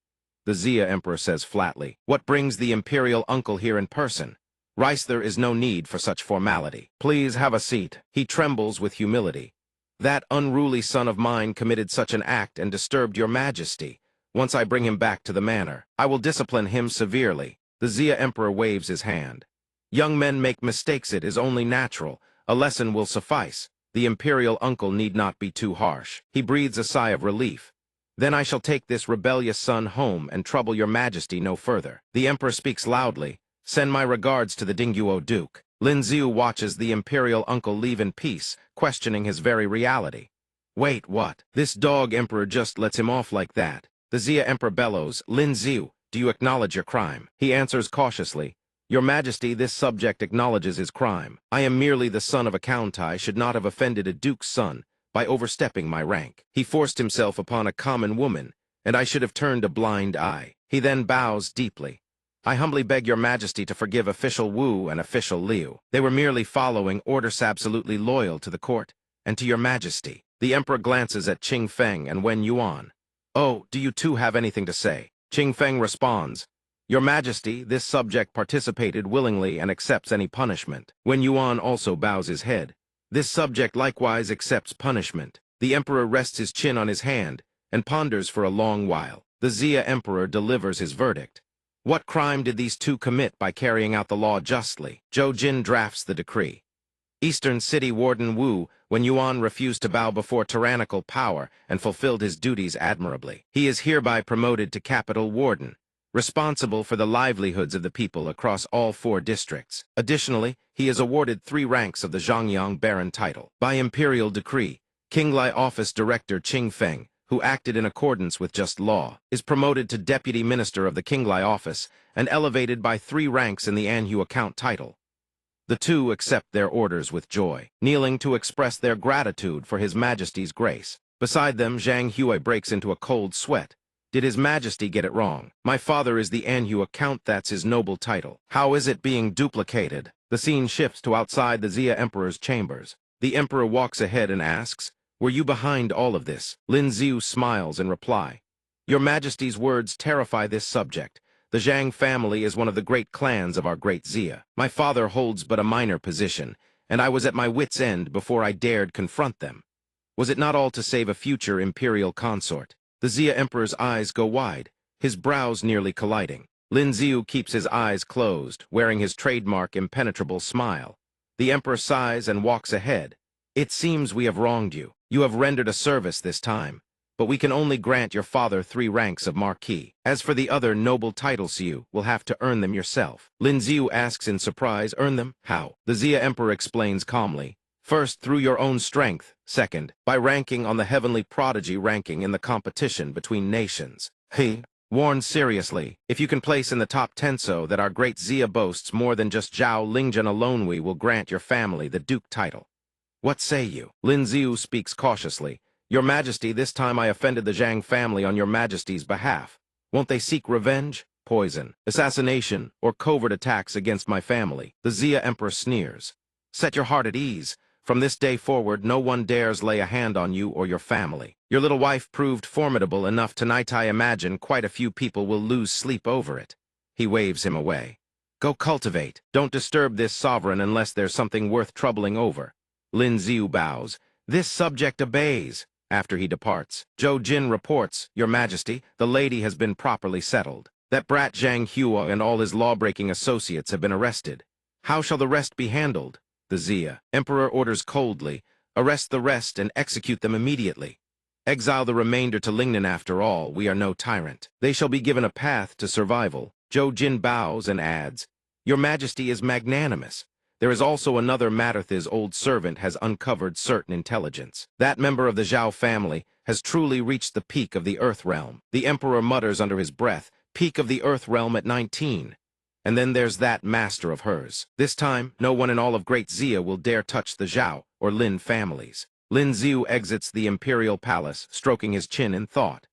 The Xia Emperor says flatly. What brings the Imperial Uncle here in person? Rice, there is no need for such formality. Please have a seat. He trembles with humility. That unruly son of mine committed such an act and disturbed your Majesty. Once I bring him back to the manor, I will discipline him severely. The Xia Emperor waves his hand. Young men make mistakes. It is only natural. A lesson will suffice. The Imperial Uncle need not be too harsh. He breathes a sigh of relief. Then I shall take this rebellious son home and trouble your Majesty no further. The Emperor speaks loudly. Send my regards to the Dingguo Duke. Lin Xiu watches the Imperial Uncle leave in peace, questioning his very reality. Wait, what? This dog Emperor just lets him off like that. The Xia Emperor bellows, Lin Xiu, do you acknowledge your crime? He answers cautiously, Your Majesty, this subject acknowledges his crime. I am merely the son of a Countai, should not have offended a duke's son by overstepping my rank. He forced himself upon a common woman, and I should have turned a blind eye. He then bows deeply. I humbly beg your Majesty to forgive official Wu and official Liu. They were merely following orders, absolutely loyal to the court and to your Majesty. The Emperor glances at Qing Feng and Wen Yuan. Oh, do you two have anything to say? Qing Feng responds, Your Majesty, this subject participated willingly and accepts any punishment. When Yuan also bows his head, this subject likewise accepts punishment. The Emperor rests his chin on his hand and ponders for a long while. The Xia Emperor delivers his verdict. What crime did these two commit by carrying out the law justly? Zhou Jin drafts the decree. Eastern City Warden Wu, when Yuan refused to bow before tyrannical power and fulfilled his duties admirably. He is hereby promoted to Capital Warden, responsible for the livelihoods of the people across all 4 districts. Additionally, he is awarded 3 ranks of the Zhangyang Baron title. By imperial decree, Qinglai Office Director Qing Feng, who acted in accordance with just law, is promoted to Deputy Minister of the Qinglai Office and elevated by 3 ranks in the Anhu account title. The two accept their orders with joy, kneeling to express their gratitude for His Majesty's grace. Beside them, Zhang Hui breaks into a cold sweat. Did His Majesty get it wrong? My father is the Anhu account, that's his noble title. How is it being duplicated? The scene shifts to outside the Xia Emperor's chambers. The Emperor walks ahead and asks, "Were you behind all of this?" Lin Xiu smiles in reply. Your Majesty's words terrify this subject. The Zhang family is one of the great clans of our great Xia. My father holds but a minor position, and I was at my wit's end before I dared confront them. Was it not all to save a future imperial consort? The Xia Emperor's eyes go wide, his brows nearly colliding. Lin Xiu keeps his eyes closed, wearing his trademark impenetrable smile. The Emperor sighs and walks ahead. It seems we have wronged you. You have rendered a service this time, but we can only grant your father 3 ranks of Marquis. As for the other noble titles, you will have to earn them yourself. Lin Xiu asks in surprise, earn them? How? The Xia Emperor explains calmly. First, through your own strength. Second, by ranking on the heavenly prodigy ranking in the competition between nations. He warns seriously, if you can place in the top 10 so that our great Xia boasts more than just Zhao Lingjian alone, we will grant your family the Duke title. What say you? Lin Xiu speaks cautiously. Your Majesty, this time I offended the Zhang family on your Majesty's behalf. Won't they seek revenge, poison, assassination, or covert attacks against my family? The Xia Emperor sneers. Set your heart at ease. From this day forward, no one dares lay a hand on you or your family. Your little wife proved formidable enough tonight. I imagine quite a few people will lose sleep over it. He waves him away. Go cultivate. Don't disturb this sovereign unless there's something worth troubling over. Lin Xiu bows. This subject obeys. After he departs, Zhou Jin reports, Your Majesty, the lady has been properly settled. That brat Zhang Hua and all his law-breaking associates have been arrested. How shall the rest be handled? The Xia Emperor orders coldly, arrest the rest and execute them immediately. Exile the remainder to Lingnan. After all, we are no tyrant. They shall be given a path to survival. Zhou Jin bows and adds, Your Majesty is magnanimous. There is also another matter. His old servant has uncovered certain intelligence. That member of the Zhao family has truly reached the peak of the Earth realm. The Emperor mutters under his breath, peak of the Earth realm at 19. And then there's that master of hers. This time, no one in all of Great Xia will dare touch the Zhao or Lin families. Lin Xiu exits the imperial palace, stroking his chin in thought.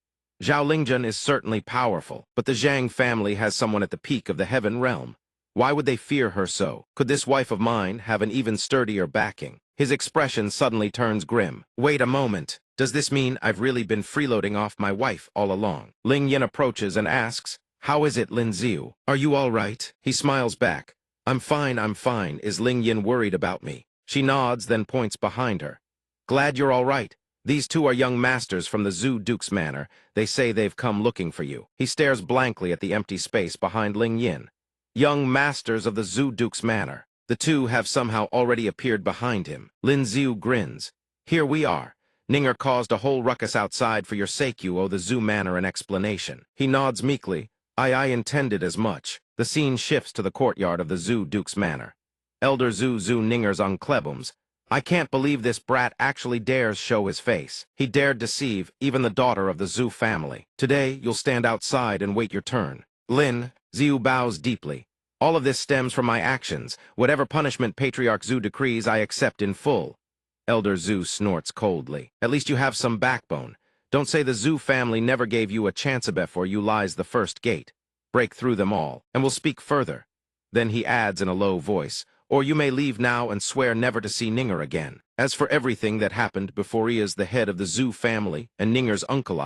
Zhao Lingjian is certainly powerful, but the Zhang family has someone at the peak of the heaven realm. Why would they fear her so? Could this wife of mine have an even sturdier backing? His expression suddenly turns grim. Wait a moment. Does this mean I've really been freeloading off my wife all along? Ling Yin approaches and asks, How is it, Lin Xiu? Are you all right? He smiles back. I'm fine, I'm fine. Is Ling Yin worried about me? She nods, then points behind her. Glad you're all right. These two are young masters from the Zhu Duke's manor. They say they've come looking for you. He stares blankly at the empty space behind Ling Yin. Young masters of the Zhu Duke's manor. The two have somehow already appeared behind him. Lin Xiu grins. Here we are. Ninger caused a whole ruckus outside for your sake. You owe the Zhu manor an explanation. He nods meekly. I intended as much. The scene shifts to the courtyard of the Zhu Duke's manor. Elder Zhu Ninger's on Klebums. I can't believe this brat actually dares show his face. He dared deceive even the daughter of the Zhu family. Today, you'll stand outside and wait your turn. Lin Xiu bows deeply. All of this stems from my actions. Whatever punishment Patriarch Zhu decrees, I accept in full. Elder Zhu snorts coldly. At least you have some backbone. Don't say the Zhu family never gave you a chance. Before you lies the first gate. Break through them all, and we'll speak further. Then he adds in a low voice, or you may leave now and swear never to see Ninger again. As for everything that happened before, he is the head of the Zhu family and Ninger's uncle.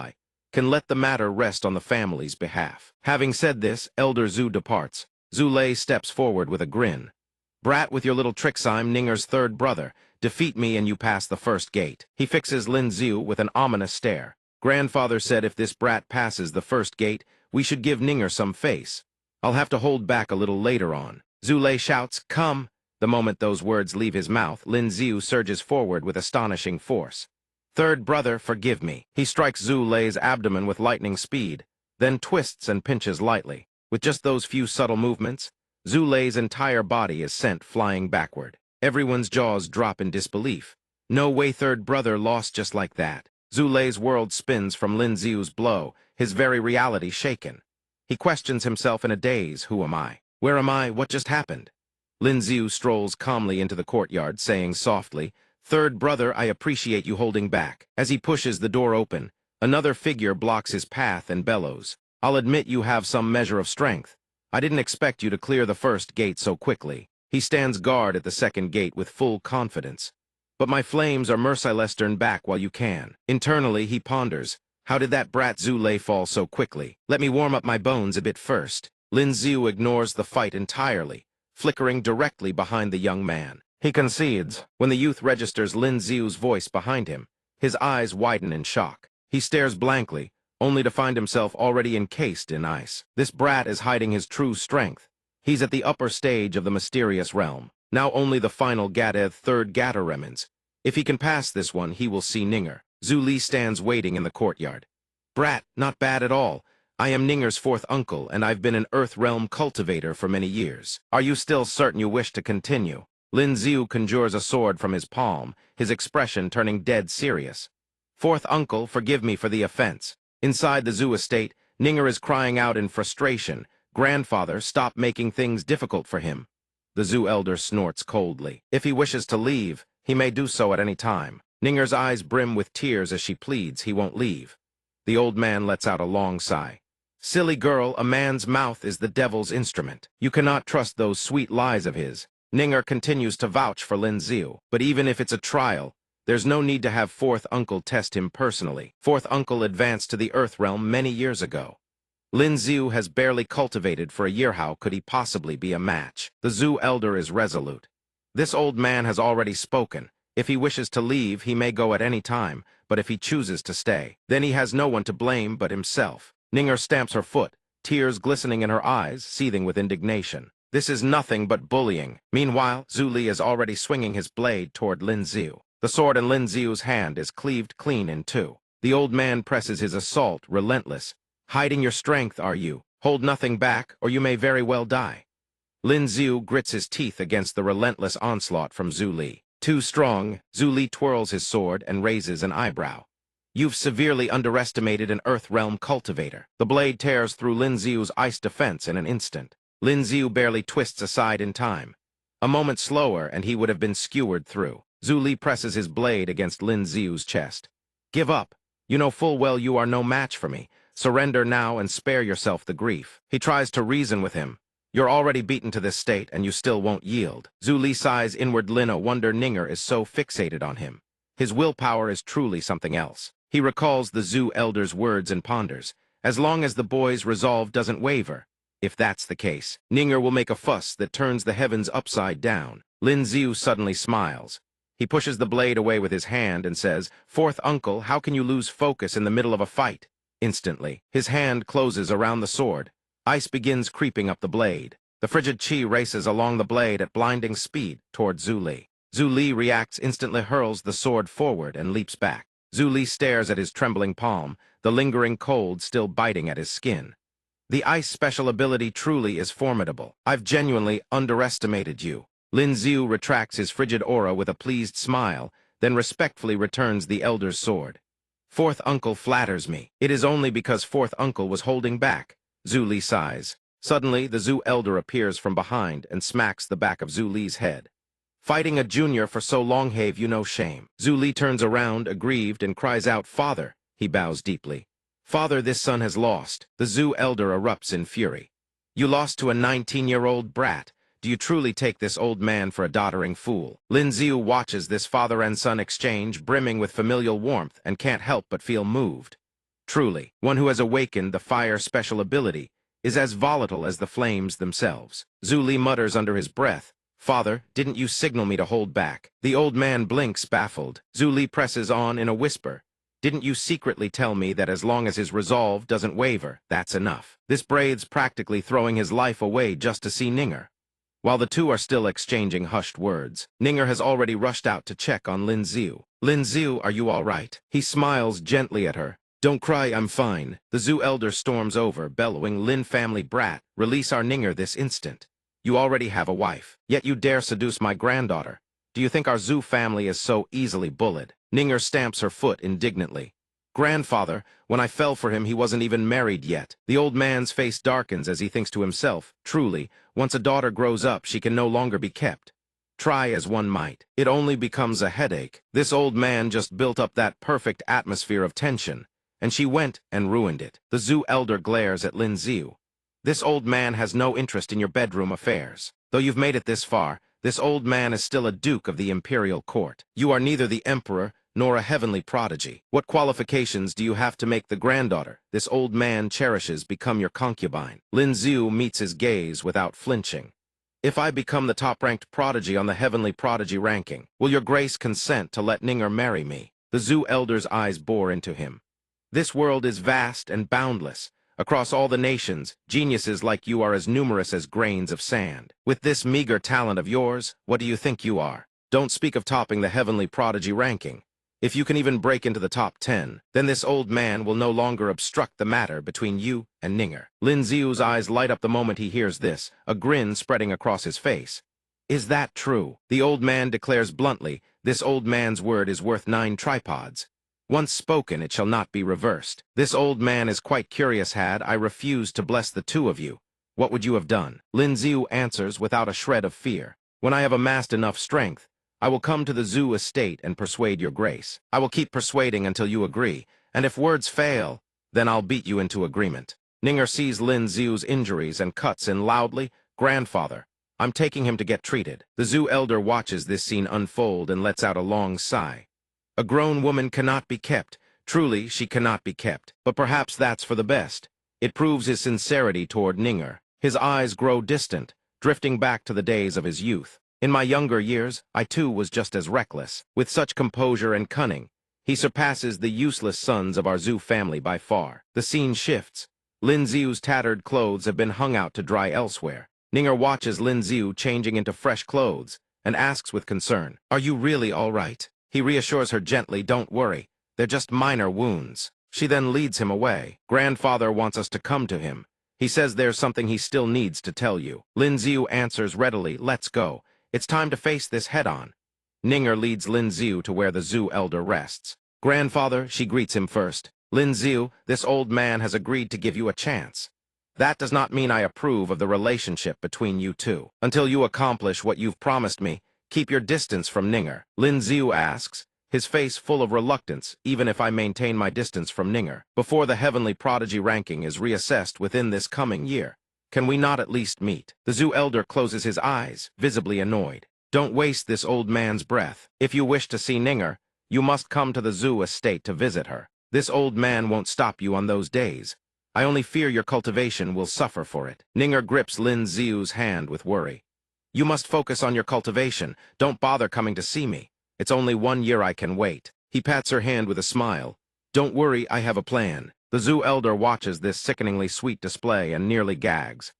can let the matter rest on the family's behalf. Having said this, Elder Zhu departs. Zhu Lei steps forward with a grin. Brat with your little tricks, I'm Ninger's third brother. Defeat me and you pass the first gate. He fixes Lin Xiu with an ominous stare. Grandfather said if this brat passes the first gate, we should give Ninger some face. I'll have to hold back a little later on. Zhu Lei shouts, come. The moment those words leave his mouth, Lin Xiu surges forward with astonishing force. Third brother, forgive me. He strikes Zhu Lei's abdomen with lightning speed, then twists and pinches lightly. With just those few subtle movements, Zhu Lei's entire body is sent flying backward. Everyone's jaws drop in disbelief. No way third brother lost just like that. Zhu Lei's world spins from Lin Xiu's blow, his very reality shaken. He questions himself in a daze. Who am I? Where am I? What just happened? Lin Xiu strolls calmly into the courtyard, saying softly, Third brother, I appreciate you holding back. As he pushes the door open, another figure blocks his path and bellows. I'll admit you have some measure of strength. I didn't expect you to clear the first gate so quickly. He stands guard at the second gate with full confidence. But my flames are merciless, turn back while you can. Internally, he ponders. How did that brat Zhu Lei fall so quickly? Let me warm up my bones a bit first. Lin Xiu ignores the fight entirely, flickering directly behind the young man. He concedes. When the youth registers Lin Xiu's voice behind him, his eyes widen in shock. He stares blankly, only to find himself already encased in ice. This brat is hiding his true strength. He's at the upper stage of the mysterious realm. Now only the final Gadeth third Gatter remains. If he can pass this one, he will see Ninger. Zhu Li stands waiting in the courtyard. Brat, not bad at all. I am Ninger's fourth uncle, and I've been an Earth Realm cultivator for many years. Are you still certain you wish to continue? Lin Xiu conjures a sword from his palm, his expression turning dead serious. Fourth uncle, forgive me for the offense. Inside the Zhu estate, Ninger is crying out in frustration. Grandfather, stop making things difficult for him. The Zhu elder snorts coldly. If he wishes to leave, he may do so at any time. Ninger's eyes brim with tears as she pleads he won't leave. The old man lets out a long sigh. Silly girl, a man's mouth is the devil's instrument. You cannot trust those sweet lies of his. Ninger continues to vouch for Lin Xiu, but even if it's a trial, there's no need to have fourth uncle test him personally. Fourth uncle advanced to the Earth Realm many years ago. Lin Xiu has barely cultivated for a year. How could he possibly be a match? The Zhu elder is resolute. This old man has already spoken. If he wishes to leave, he may go at any time, but if he chooses to stay, then he has no one to blame but himself. Ninger stamps her foot, tears glistening in her eyes, seething with indignation. This is nothing but bullying. Meanwhile, Zhu Li is already swinging his blade toward Lin Xiu. The sword in Lin Xiu's hand is cleaved clean in two. The old man presses his assault, relentless. Hiding your strength, are you? Hold nothing back, or you may very well die. Lin Xiu grits his teeth against the relentless onslaught from Zhu Li. Too strong, Zhu Li twirls his sword and raises an eyebrow. You've severely underestimated an Earth Realm cultivator. The blade tears through Lin Xiu's ice defense in an instant. Lin Xiu barely twists aside in time. A moment slower and he would have been skewered through. Zhu Li presses his blade against Lin Xiu's chest. Give up. You know full well you are no match for me. Surrender now and spare yourself the grief. He tries to reason with him. You're already beaten to this state and you still won't yield. Zhu Li sighs inward. Lin wonder Ninger is so fixated on him. His willpower is truly something else. He recalls the Zhu elder's words and ponders. As long as the boy's resolve doesn't waver. If that's the case, Ninger will make a fuss that turns the heavens upside down. Lin Xiu suddenly smiles. He pushes the blade away with his hand and says, Fourth uncle, how can you lose focus in the middle of a fight? Instantly, his hand closes around the sword. Ice begins creeping up the blade. The frigid chi races along the blade at blinding speed toward Zhu Li. Zhu Li reacts instantly, hurls the sword forward and leaps back. Zhu Li stares at his trembling palm, the lingering cold still biting at his skin. The ice special ability truly is formidable. I've genuinely underestimated you. Lin Xiu retracts his frigid aura with a pleased smile, then respectfully returns the elder's sword. Fourth uncle flatters me. It is only because fourth uncle was holding back. Zhu Li sighs. Suddenly, the Zhu elder appears from behind and smacks the back of Zhu Li's head. Fighting a junior for so long, have you no shame? Zhu Li turns around, aggrieved, and cries out, Father. He bows deeply. Father, this son has lost. The Zhu elder erupts in fury. You lost to a 19-year-old brat. Do you truly take this old man for a doddering fool? Lin Xiu watches this father and son exchange, brimming with familial warmth, and can't help but feel moved. Truly, one who has awakened the fire special ability is as volatile as the flames themselves. Zhu Li mutters under his breath, "Father, didn't you signal me to hold back?" The old man blinks, baffled. Zhu Li presses on in a whisper, "Didn't you secretly tell me that as long as his resolve doesn't waver, that's enough?" This Braid's practically throwing his life away just to see Ninger. While the two are still exchanging hushed words, Ninger has already rushed out to check on Lin Xiu. "Lin Xiu, are you all right?" He smiles gently at her. "Don't cry, I'm fine." The Zhu elder storms over, bellowing, "Lin family brat, release our Ninger this instant. You already have a wife, yet you dare seduce my granddaughter. Do you think our Zhu family is so easily bullied?" Ninger stamps her foot indignantly. "Grandfather, when I fell for him, he wasn't even married yet." The old man's face darkens as he thinks to himself, "Truly, once a daughter grows up, she can no longer be kept. Try as one might, it only becomes a headache." This old man just built up that perfect atmosphere of tension, and she went and ruined it. The Zhu elder glares at Lin Xiu. "This old man has no interest in your bedroom affairs. Though you've made it this far, this old man is still a duke of the imperial court. You are neither the emperor nor a heavenly prodigy. What qualifications do you have to make the granddaughter this old man cherishes become your concubine?" Lin Xiu meets his gaze without flinching. "If I become the top-ranked prodigy on the heavenly prodigy ranking, will your grace consent to let Ninger marry me?" The Zhu elder's eyes bore into him. "This world is vast and boundless. Across all the nations, geniuses like you are as numerous as grains of sand. With this meager talent of yours, what do you think you are? Don't speak of topping the heavenly prodigy ranking. If you can even break into the top 10, then this old man will no longer obstruct the matter between you and Ninger." Lin Xiu's eyes light up the moment he hears this, a grin spreading across his face. "Is that true?" The old man declares bluntly, "This old man's word is worth 9 tripods. Once spoken, it shall not be reversed. This old man is quite curious. Had I refused to bless the two of you, what would you have done?" Lin Xiu answers without a shred of fear. "When I have amassed enough strength, I will come to the Zhu estate and persuade your grace. I will keep persuading until you agree, and if words fail, then I'll beat you into agreement." Ninger sees Lin Xiu's injuries and cuts in loudly, "Grandfather, I'm taking him to get treated." The Zhu elder watches this scene unfold and lets out a long sigh. A grown woman cannot be kept. Truly, she cannot be kept. But perhaps that's for the best. It proves his sincerity toward Ninger. His eyes grow distant, drifting back to the days of his youth. "In my younger years, I too was just as reckless. With such composure and cunning, he surpasses the useless sons of our Zhu family by far." The scene shifts. Lin Xiu's tattered clothes have been hung out to dry elsewhere. Ninger watches Lin Xiu changing into fresh clothes and asks with concern, "Are you really all right?" He reassures her gently, "Don't worry, they're just minor wounds." She then leads him away. "Grandfather wants us to come to him. He says there's something he still needs to tell you." Lin Xiu answers readily, "Let's go. It's time to face this head-on." Ninger leads Lin Xiu to where the Zhu elder rests. "Grandfather," she greets him first. "Lin Xiu, this old man has agreed to give you a chance. That does not mean I approve of the relationship between you two. Until you accomplish what you've promised me, keep your distance from Ninger." Lin Xiu asks, his face full of reluctance, "Even if I maintain my distance from Ninger, before the heavenly prodigy ranking is reassessed within this coming year, can we not at least meet?" The Zhu elder closes his eyes, visibly annoyed. "Don't waste this old man's breath. If you wish to see Ninger, you must come to the Zhu estate to visit her. This old man won't stop you on those days. I only fear your cultivation will suffer for it." Ninger grips Lin Xiu's hand with worry. "You must focus on your cultivation. Don't bother coming to see me. It's only 1 year I can wait." He pats her hand with a smile. "Don't worry, I have a plan." The Zhu elder watches this sickeningly sweet display and nearly gags.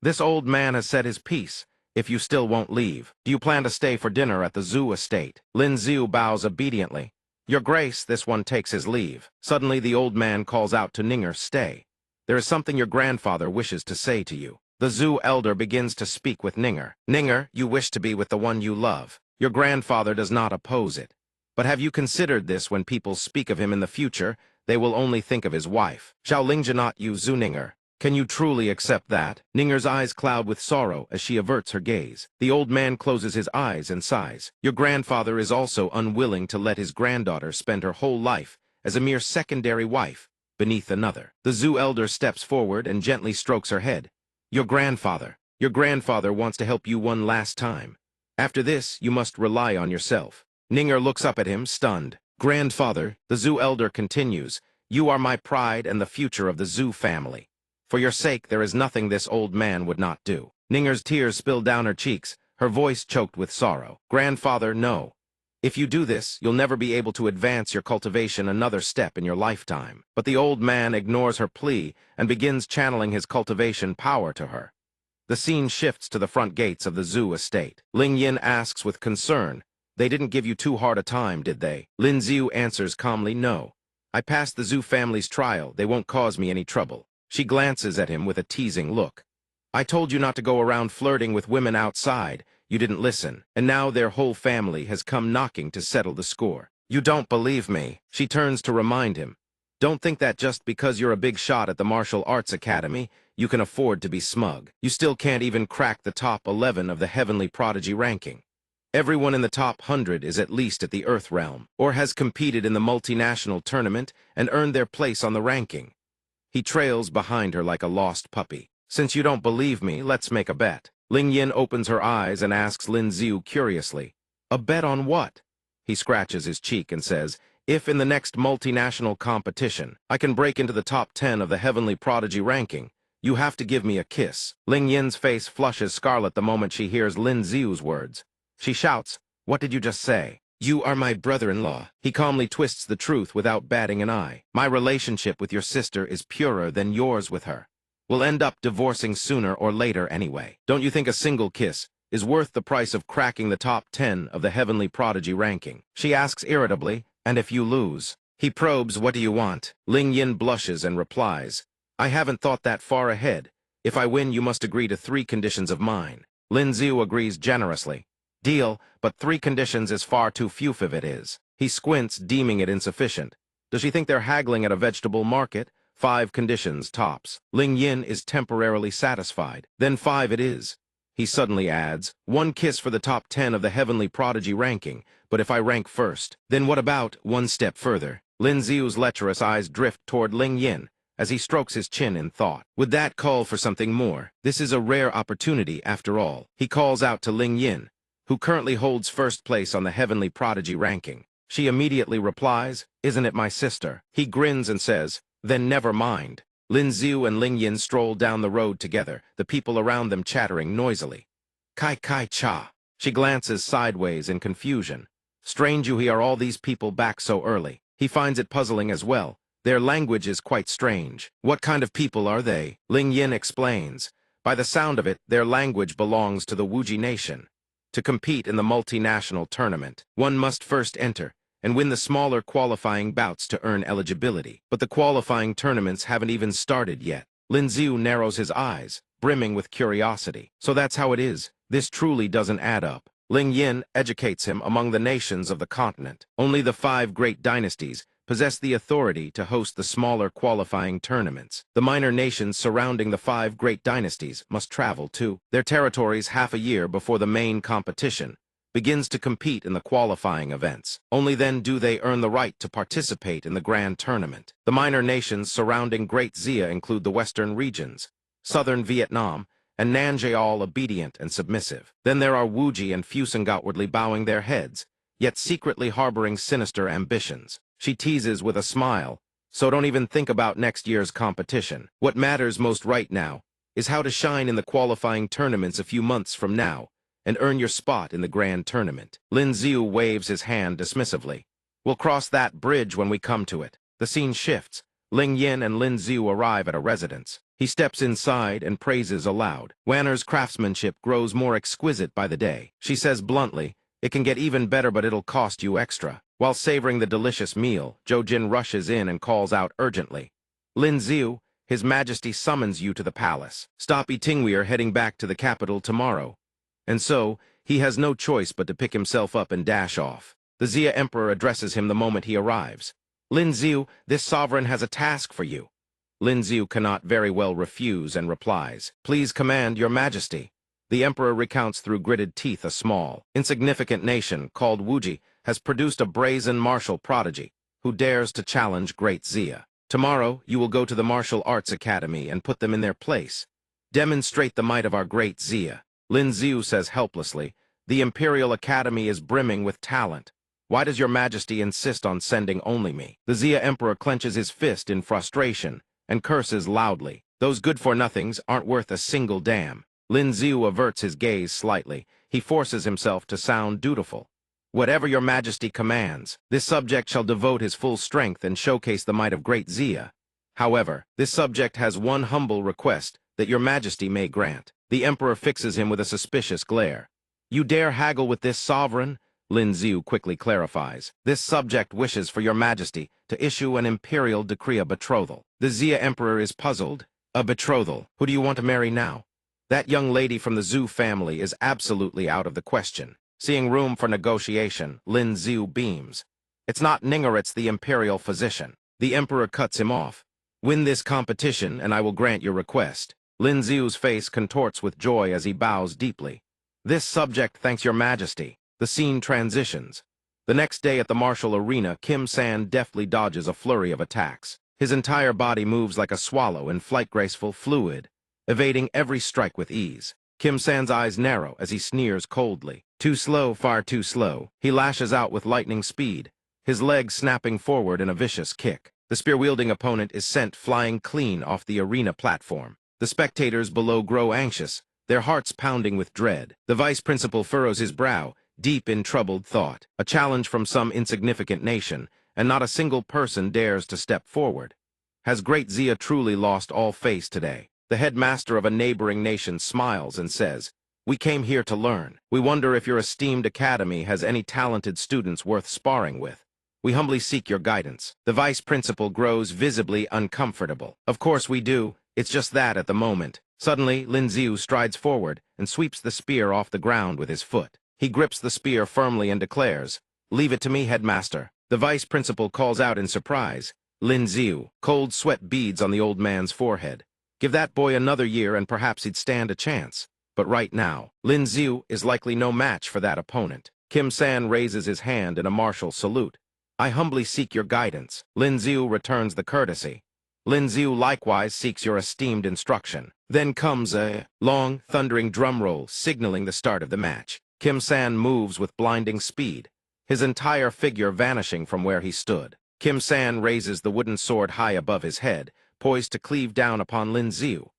"This old man has said his piece. If you still won't leave, do you plan to stay for dinner at the Zhu estate?" Lin Xiu bows obediently. "Your Grace," this one takes his leave. Suddenly the old man calls out to Ninger, "Stay. There is something your grandfather wishes to say to you." The Zhu elder begins to speak with Ninger. "Ninger, you wish to be with the one you love. Your grandfather does not oppose it. But have you considered this? When people speak of him in the future, they will only think of his wife. Xiao Lingja, not you, Zhu Ninger. Can you truly accept that?" Ninger's eyes cloud with sorrow as she averts her gaze. The old man closes his eyes and sighs. "Your grandfather is also unwilling to let his granddaughter spend her whole life as a mere secondary wife beneath another." The Zhu elder steps forward and gently strokes her head. Your grandfather wants to help you one last time. After this, you must rely on yourself." Ninger looks up at him, stunned. "Grandfather," the Zhu elder continues, You are my pride and the future of the Zhu family. For your sake, there is nothing this old man would not do. Ninger's tears spilled down her cheeks, her voice choked with sorrow. Grandfather, no. If you do this, you'll never be able to advance your cultivation another step in your lifetime. But the old man ignores her plea and begins channeling his cultivation power to her. The scene shifts to the front gates of the Zhu estate. Ling Yin asks with concern, "They didn't give you too hard a time, did they?" Lin Ziu answers calmly, "No. I passed the Zhu family's trial. They won't cause me any trouble." She glances at him with a teasing look. "I told you not to go around flirting with women outside. You didn't listen, and now their whole family has come knocking to settle the score. You don't believe me." She turns to remind him, "Don't think that just because you're a big shot at the Martial Arts Academy, you can afford to be smug. You still can't even crack the top 11 of the Heavenly Prodigy ranking. Everyone in the top 100 is at least at the Earth realm, or has competed in the multinational tournament and earned their place on the ranking." He trails behind her like a lost puppy. "Since you don't believe me, let's make a bet." Ling Yin opens her eyes and asks Lin Ziu curiously, "A bet on what?" He scratches his cheek and says, "If in the next multinational competition I can break into the top 10 of the Heavenly Prodigy ranking, you have to give me a kiss." Ling Yin's face flushes scarlet the moment she hears Lin Ziu's words. She shouts, "What did you just say?" "You are my brother-in-law." He calmly twists the truth without batting an eye. "My relationship with your sister is purer than yours with her. We'll end up divorcing sooner or later anyway. Don't you think a single kiss is worth the price of cracking the top 10 of the Heavenly Prodigy ranking?" She asks irritably, "And if you lose?" He probes, "What do you want?" Ling Yin blushes and replies, "I haven't thought that far ahead. If I win, you must agree to 3 conditions of mine." Lin Ziu agrees generously. "Deal, but 3 conditions is far too few if it is." He squints, deeming it insufficient. Does she think they're haggling at a vegetable market? 5 conditions, tops. Ling Yin is temporarily satisfied. "Then 5 it is." He suddenly adds, "1 kiss for the top 10 of the Heavenly Prodigy ranking, but if I rank first, then what about 1 step further?" Lin Ziu's lecherous eyes drift toward Ling Yin as he strokes his chin in thought. Would that call for something more? This is a rare opportunity, after all. He calls out to Ling Yin, who currently holds first place on the Heavenly Prodigy ranking. She immediately replies, "Isn't it my sister?" He grins and says, "Then never mind." Lin Ziu and Ling Yin stroll down the road together, the people around them chattering noisily. "Kai Kai Cha." She glances sideways in confusion. "Strange you hear all these people back so early." He finds it puzzling as well. Their language is quite strange. "What kind of people are they?" Ling Yin explains. By the sound of it, their language belongs to the Wuji nation. To compete in the multinational tournament, one must first enter and win the smaller qualifying bouts to earn eligibility. But the qualifying tournaments haven't even started yet. Lin Ziu narrows his eyes, brimming with curiosity. So that's how it is. This truly doesn't add up. Ling Yin educates him among the nations of the continent. Only the 5 great dynasties possess the authority to host the smaller qualifying tournaments. The minor nations surrounding the 5 great dynasties must travel to their territories half a year before the main competition begins to compete in the qualifying events. Only then do they earn the right to participate in the grand tournament. The minor nations surrounding Great Xia include the western regions, southern Vietnam, and Nanjing, all obedient and submissive. Then there are Wuji and Fusing outwardly bowing their heads, yet secretly harboring sinister ambitions. She teases with a smile, "So don't even think about next year's competition. What matters most right now is how to shine in the qualifying tournaments a few months from now and earn your spot in the grand tournament." Lin Ziu waves his hand dismissively. "We'll cross that bridge when we come to it." The scene shifts. Ling Yin and Lin Ziu arrive at a residence. He steps inside and praises aloud. Wanner's craftsmanship grows more exquisite by the day. She says bluntly, "It can get even better, but it'll cost you extra." While savoring the delicious meal, Zhou Jin rushes in and calls out urgently, "Lin Ziu, His Majesty summons you to the palace. Stop eating, we are heading back to the capital tomorrow." And so, he has no choice but to pick himself up and dash off. The Xia Emperor addresses him the moment he arrives. "Lin Ziu, this sovereign has a task for you." Lin Ziu cannot very well refuse and replies, "Please command, Your Majesty." The Emperor recounts through gritted teeth a small, insignificant nation called Wuji has produced a brazen martial prodigy who dares to challenge Great Xia. Tomorrow, you will go to the Martial Arts Academy and put them in their place. Demonstrate the might of our Great Xia. Lin Ziu says helplessly, "The Imperial Academy is brimming with talent. Why does your majesty insist on sending only me? The Xia Emperor clenches his fist in frustration and curses loudly. Those good-for-nothings aren't worth a single damn. Lin Xiu averts his gaze slightly. He forces himself to sound dutiful. Whatever your majesty commands, this subject shall devote his full strength and showcase the might of great Xia. However, this subject has one humble request that your majesty may grant. The emperor fixes him with a suspicious glare. You dare haggle with this sovereign? Lin Xiu quickly clarifies. This subject wishes for your majesty to issue an imperial decree of betrothal. The Xia emperor is puzzled. A betrothal? Who do you want to marry now? That young lady from the Zhu family is absolutely out of the question. Seeing room for negotiation, Lin Xiu beams. It's not Ningeritz, the imperial physician. The emperor cuts him off. Win this competition and I will grant your request. Lin Xiu's face contorts with joy as he bows deeply. This subject thanks your majesty. The scene transitions. The next day at the martial arena, Kim San deftly dodges a flurry of attacks. His entire body moves like a swallow in flight-graceful fluid, evading every strike with ease. Kim San's eyes narrow as he sneers coldly. Too slow, far too slow. He lashes out with lightning speed, his legs snapping forward in a vicious kick. The spear-wielding opponent is sent flying clean off the arena platform. The spectators below grow anxious, their hearts pounding with dread. The vice principal furrows his brow, deep in troubled thought. A challenge from some insignificant nation, and not a single person dares to step forward. Has great Xia truly lost all face today? The headmaster of a neighboring nation smiles and says, "We came here to learn. We wonder if your esteemed academy has any talented students worth sparring with. We humbly seek your guidance." The vice principal grows visibly uncomfortable. Of course we do. It's just that at the moment. Suddenly, Lin Xiu strides forward and sweeps the spear off the ground with his foot. He grips the spear firmly and declares, "Leave it to me, headmaster." The vice principal calls out in surprise. Lin Xiu. Cold sweat beads on the old man's forehead. Give that boy another year and perhaps he'd stand a chance. But right now, Lin Xiu is likely no match for that opponent. Kim San raises his hand in a martial salute. "I humbly seek your guidance." Lin Xiu returns the courtesy. Lin Xiu likewise seeks your esteemed instruction. Then comes a long, thundering drum roll signaling the start of the match. Kim San moves with blinding speed, his entire figure vanishing from where he stood. Kim San raises the wooden sword high above his head, poised to cleave down upon Lin Xiu.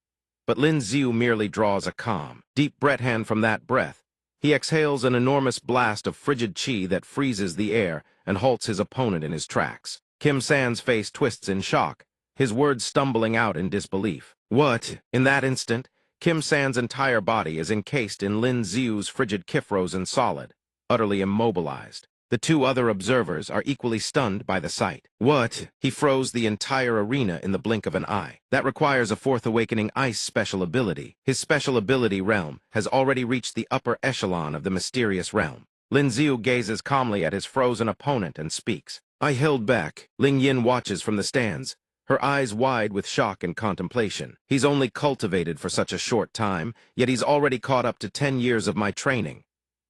But Lin Xiu merely draws a calm, deep breath from that breath. He exhales an enormous blast of frigid chi that freezes the air and halts his opponent in his tracks. Kim San's face twists in shock, his words stumbling out in disbelief. What? In that instant, Kim San's entire body is encased in Lin Xiu's frigid Kifrozen solid, utterly immobilized. The two other observers are equally stunned by the sight. What? He froze the entire arena in the blink of an eye. That requires a fourth awakening ice special ability. His special ability realm has already reached the upper echelon of the mysterious realm. Lin Xiu gazes calmly at his frozen opponent and speaks. I held back. Ling Yin watches from the stands, her eyes wide with shock and contemplation. He's only cultivated for such a short time, yet he's already caught up to 10 years of my training.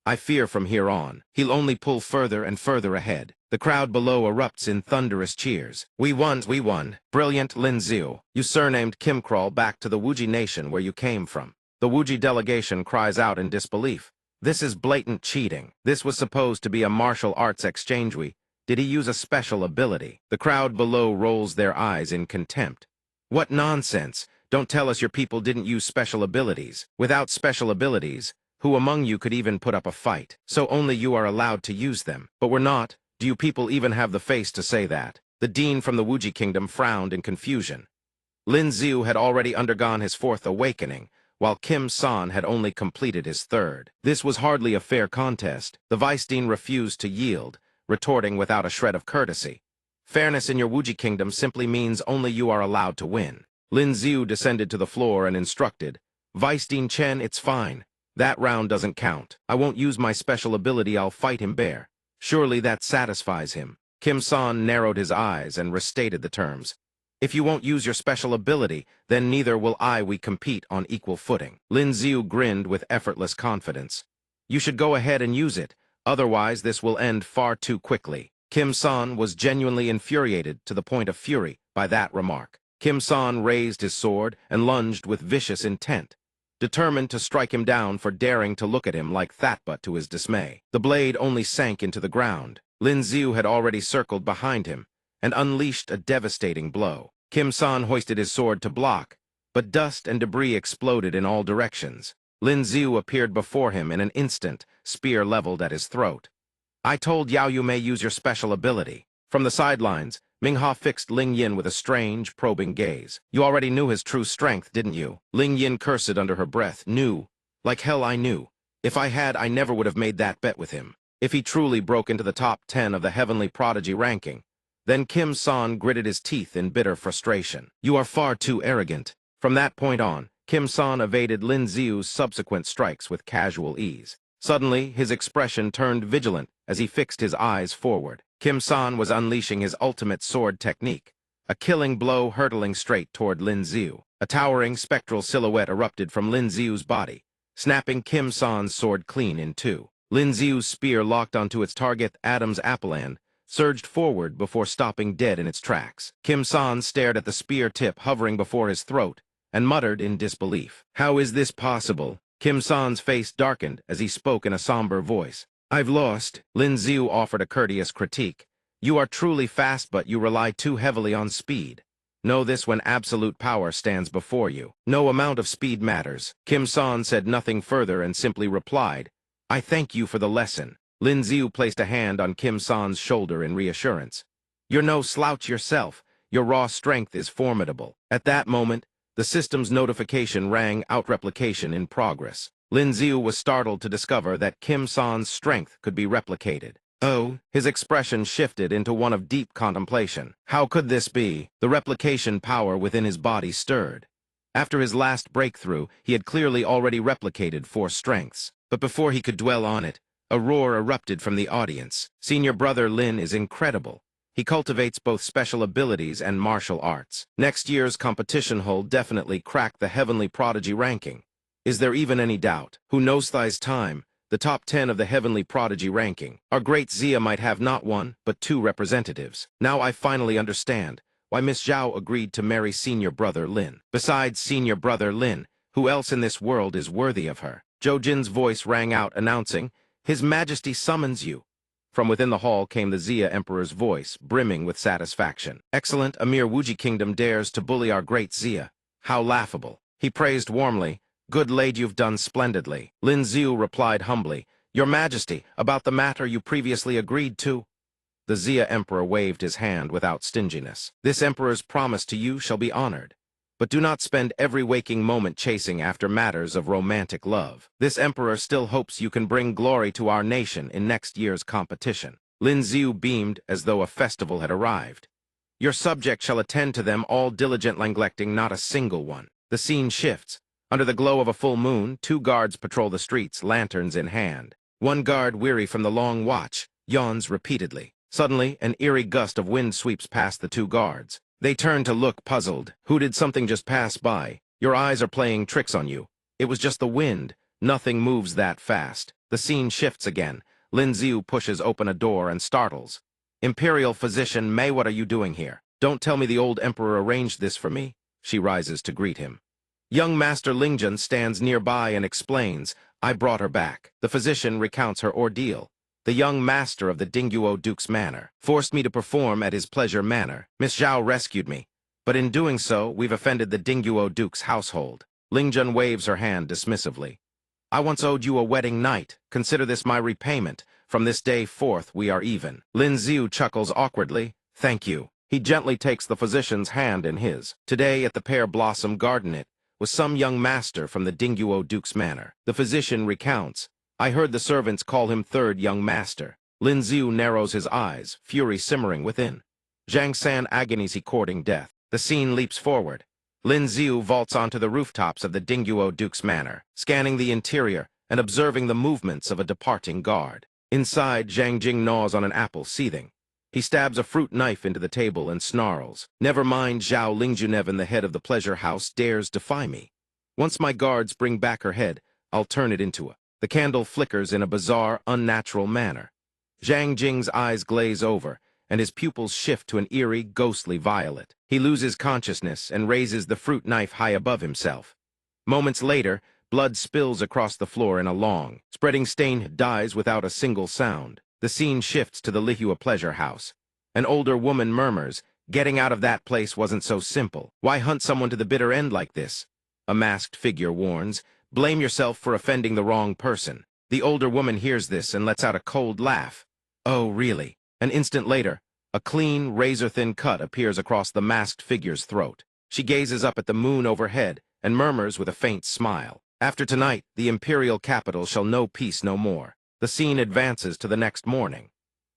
I fear from here on, he'll only pull further and further ahead. The crowd below erupts in thunderous cheers. We won, we won. Brilliant, Lin Xiu. You surnamed Kim Crawl back to the Wuji nation where you came from. The Wuji delegation cries out in disbelief. This is blatant cheating. This was supposed to be a martial arts exchange. Did he use a special ability? The crowd below rolls their eyes in contempt. What nonsense! Don't tell us your people didn't use special abilities. Without special abilities, who among you could even put up a fight? So only you are allowed to use them. But we're not. Do you people even have the face to say that? The dean from the Wuji kingdom frowned in confusion. Lin Xiu had already undergone his fourth awakening, while Kim San had only completed his third. This was hardly a fair contest. The vice dean refused to yield, retorting without a shred of courtesy. Fairness in your Wuji kingdom simply means only you are allowed to win. Lin Xiu descended to the floor and instructed, Vice Dean Chen, it's fine. That round doesn't count. I won't use my special ability, I'll fight him bare. Surely that satisfies him. Kim San narrowed his eyes and restated the terms. If you won't use your special ability, then neither will we compete on equal footing. Lin Xiu grinned with effortless confidence. You should go ahead and use it, otherwise this will end far too quickly. Kim San was genuinely infuriated to the point of fury by that remark. Kim San raised his sword and lunged with vicious intent. determined to strike him down for daring to look at him like that, but to his dismay, the blade only sank into the ground. Lin Xiu had already circled behind him and unleashed a devastating blow. Kim San hoisted his sword to block, but dust and debris exploded in all directions. Lin Xiu appeared before him in an instant, spear leveled at his throat. I told Yao you may use your special ability. From the sidelines, Manhwa fixed Ling Yin with a strange, probing gaze. You already knew his true strength, didn't you? Ling Yin cursed under her breath. Knew. Like hell I knew. If I had, I never would have made that bet with him. If he truly broke into the top 10 of the Heavenly Prodigy ranking, then Kim San gritted his teeth in bitter frustration. You are far too arrogant. From that point on, Kim San evaded Lin Xiu's subsequent strikes with casual ease. Suddenly, his expression turned vigilant as he fixed his eyes forward. Kim San was unleashing his ultimate sword technique, a killing blow hurtling straight toward Lin Xiu. A towering, spectral silhouette erupted from Lin Xiu's body, snapping Kim San's sword clean in two. Lin Xiu's spear locked onto its target, Adam's appleand, surged forward before stopping dead in its tracks. Kim San stared at the spear tip hovering before his throat and muttered in disbelief. How is this possible? Kim San's face darkened as he spoke in a somber voice. I've lost. Lin Xiu offered a courteous critique. You are truly fast, but you rely too heavily on speed. Know this when absolute power stands before you. No amount of speed matters. Kim San said nothing further and simply replied, I thank you for the lesson. Lin Xiu placed a hand on Kim San's shoulder in reassurance. You're no slouch yourself. Your raw strength is formidable. At that moment, the system's notification rang out, replication in progress. Lin Xiu was startled to discover that Kim San's strength could be replicated. Oh, his expression shifted into one of deep contemplation. How could this be? The replication power within his body stirred. After his last breakthrough, he had clearly already replicated 4 strengths. But before he could dwell on it, a roar erupted from the audience. Senior brother Lin is incredible. He cultivates both special abilities and martial arts. Next year's competition will definitely crack the Heavenly Prodigy ranking. Is there even any doubt? Who knows thy's time? The top 10 of the Heavenly Prodigy ranking. Our great Zia might have not 1, but 2 representatives. Now I finally understand why Miss Zhao agreed to marry senior brother Lin. Besides senior brother Lin, who else in this world is worthy of her? Zhou Jin's voice rang out, announcing, His Majesty summons you. From within the hall came the Zia Emperor's voice, brimming with satisfaction. Excellent, a mere Wuji kingdom dares to bully our great Zia. How laughable. He praised warmly, Good lady, you've done splendidly. Lin Xiu replied humbly, Your Majesty, about the matter you previously agreed to. The Zia Emperor waved his hand without stinginess. This Emperor's promise to you shall be honored. But do not spend every waking moment chasing after matters of romantic love. This Emperor still hopes you can bring glory to our nation in next year's competition. Lin Xiu beamed as though a festival had arrived. Your subject shall attend to them all, diligently neglecting not a single one. The scene shifts. Under the glow of a full moon, 2 guards patrol the streets, lanterns in hand. One guard, weary from the long watch, yawns repeatedly. Suddenly, an eerie gust of wind sweeps past the 2 guards. They turn to look puzzled. Who did something just pass by? Your eyes are playing tricks on you. It was just the wind. Nothing moves that fast. The scene shifts again. Lin Xiu pushes open a door and startles. Imperial Physician Mei, what are you doing here? Don't tell me the old Emperor arranged this for me. She rises to greet him. Young Master Lingjun stands nearby and explains, I brought her back. The physician recounts her ordeal. The young master of the Dingguo Duke's manor forced me to perform at his pleasure manor. Miss Zhao rescued me, but in doing so, we've offended the Dingguo Duke's household. Lingjun waves her hand dismissively. I once owed you a wedding night. Consider this my repayment. From this day forth, we are even. Lin Xiu chuckles awkwardly. Thank you. He gently takes the physician's hand in his. Today at the Pear Blossom Garden it was some young master from the Dingguo Duke's manor. The physician recounts, I heard the servants call him third young master. Lin Xiu narrows his eyes, fury simmering within. Zhang San agonies he courting death. The scene leaps forward. Lin Xiu vaults onto the rooftops of the Dingguo Duke's manor, scanning the interior and observing the movements of a departing guard. Inside, Zhang Jing gnaws on an apple, seething. He stabs a fruit knife into the table and snarls. Never mind, Zhao Lingjunevan, the head of the pleasure house, dares defy me. Once my guards bring back her head, I'll turn it into a... The candle flickers in a bizarre, unnatural manner. Zhang Jing's eyes glaze over, and his pupils shift to an eerie, ghostly violet. He loses consciousness and raises the fruit knife high above himself. Moments later, blood spills across the floor in a long, spreading stain dies without a single sound. The scene shifts to the Lihua pleasure house. An older woman murmurs, "Getting out of that place wasn't so simple. Why hunt someone to the bitter end like this?" A masked figure warns, "Blame yourself for offending the wrong person." The older woman hears this and lets out a cold laugh. "Oh, really?" An instant later, a clean, razor-thin cut appears across the masked figure's throat. She gazes up at the moon overhead and murmurs with a faint smile, "After tonight, the imperial capital shall know peace no more." The scene advances to the next morning.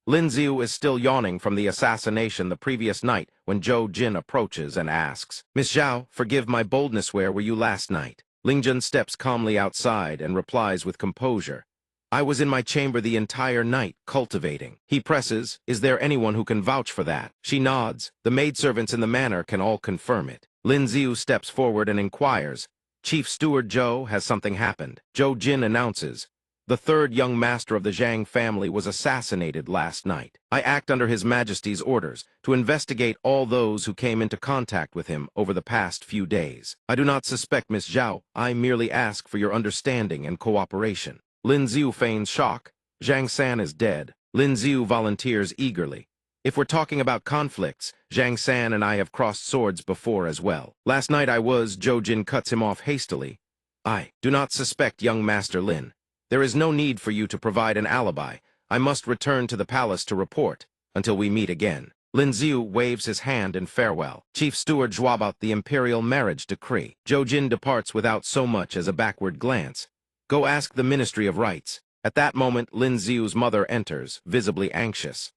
Lin Ziu is still yawning from the assassination the previous night when Zhou Jin approaches and asks, "Miss Zhao, forgive my boldness, where were you last night?" Ling Jun steps calmly outside and replies with composure, "I was in my chamber the entire night, cultivating." He presses, "Is there anyone who can vouch for that?" She nods. The maidservants in the manor can all confirm it. Lin Ziu steps forward and inquires, "Chief Steward Zhou, has something happened?" Zhou Jin announces, "The third young master of the Zhang family was assassinated last night. I act under His Majesty's orders to investigate all those who came into contact with him over the past few days. I do not suspect Miss Zhao. I merely ask for your understanding and cooperation." Lin Ziu feigns shock. "Zhang San is dead." Lin Ziu volunteers eagerly, "If we're talking about conflicts, Zhang San and I have crossed swords before as well. Last night I was..." Zhou Jin cuts him off hastily. "I do not suspect young Master Lin. There is no need for you to provide an alibi. I must return to the palace to report, until we meet again." Lin Ziu waves his hand in farewell. Chief Steward Zhua about the imperial marriage decree. Zhou Jin departs without so much as a backward glance. "Go ask the Ministry of Rights." At that moment, Lin Ziu's mother enters, visibly anxious.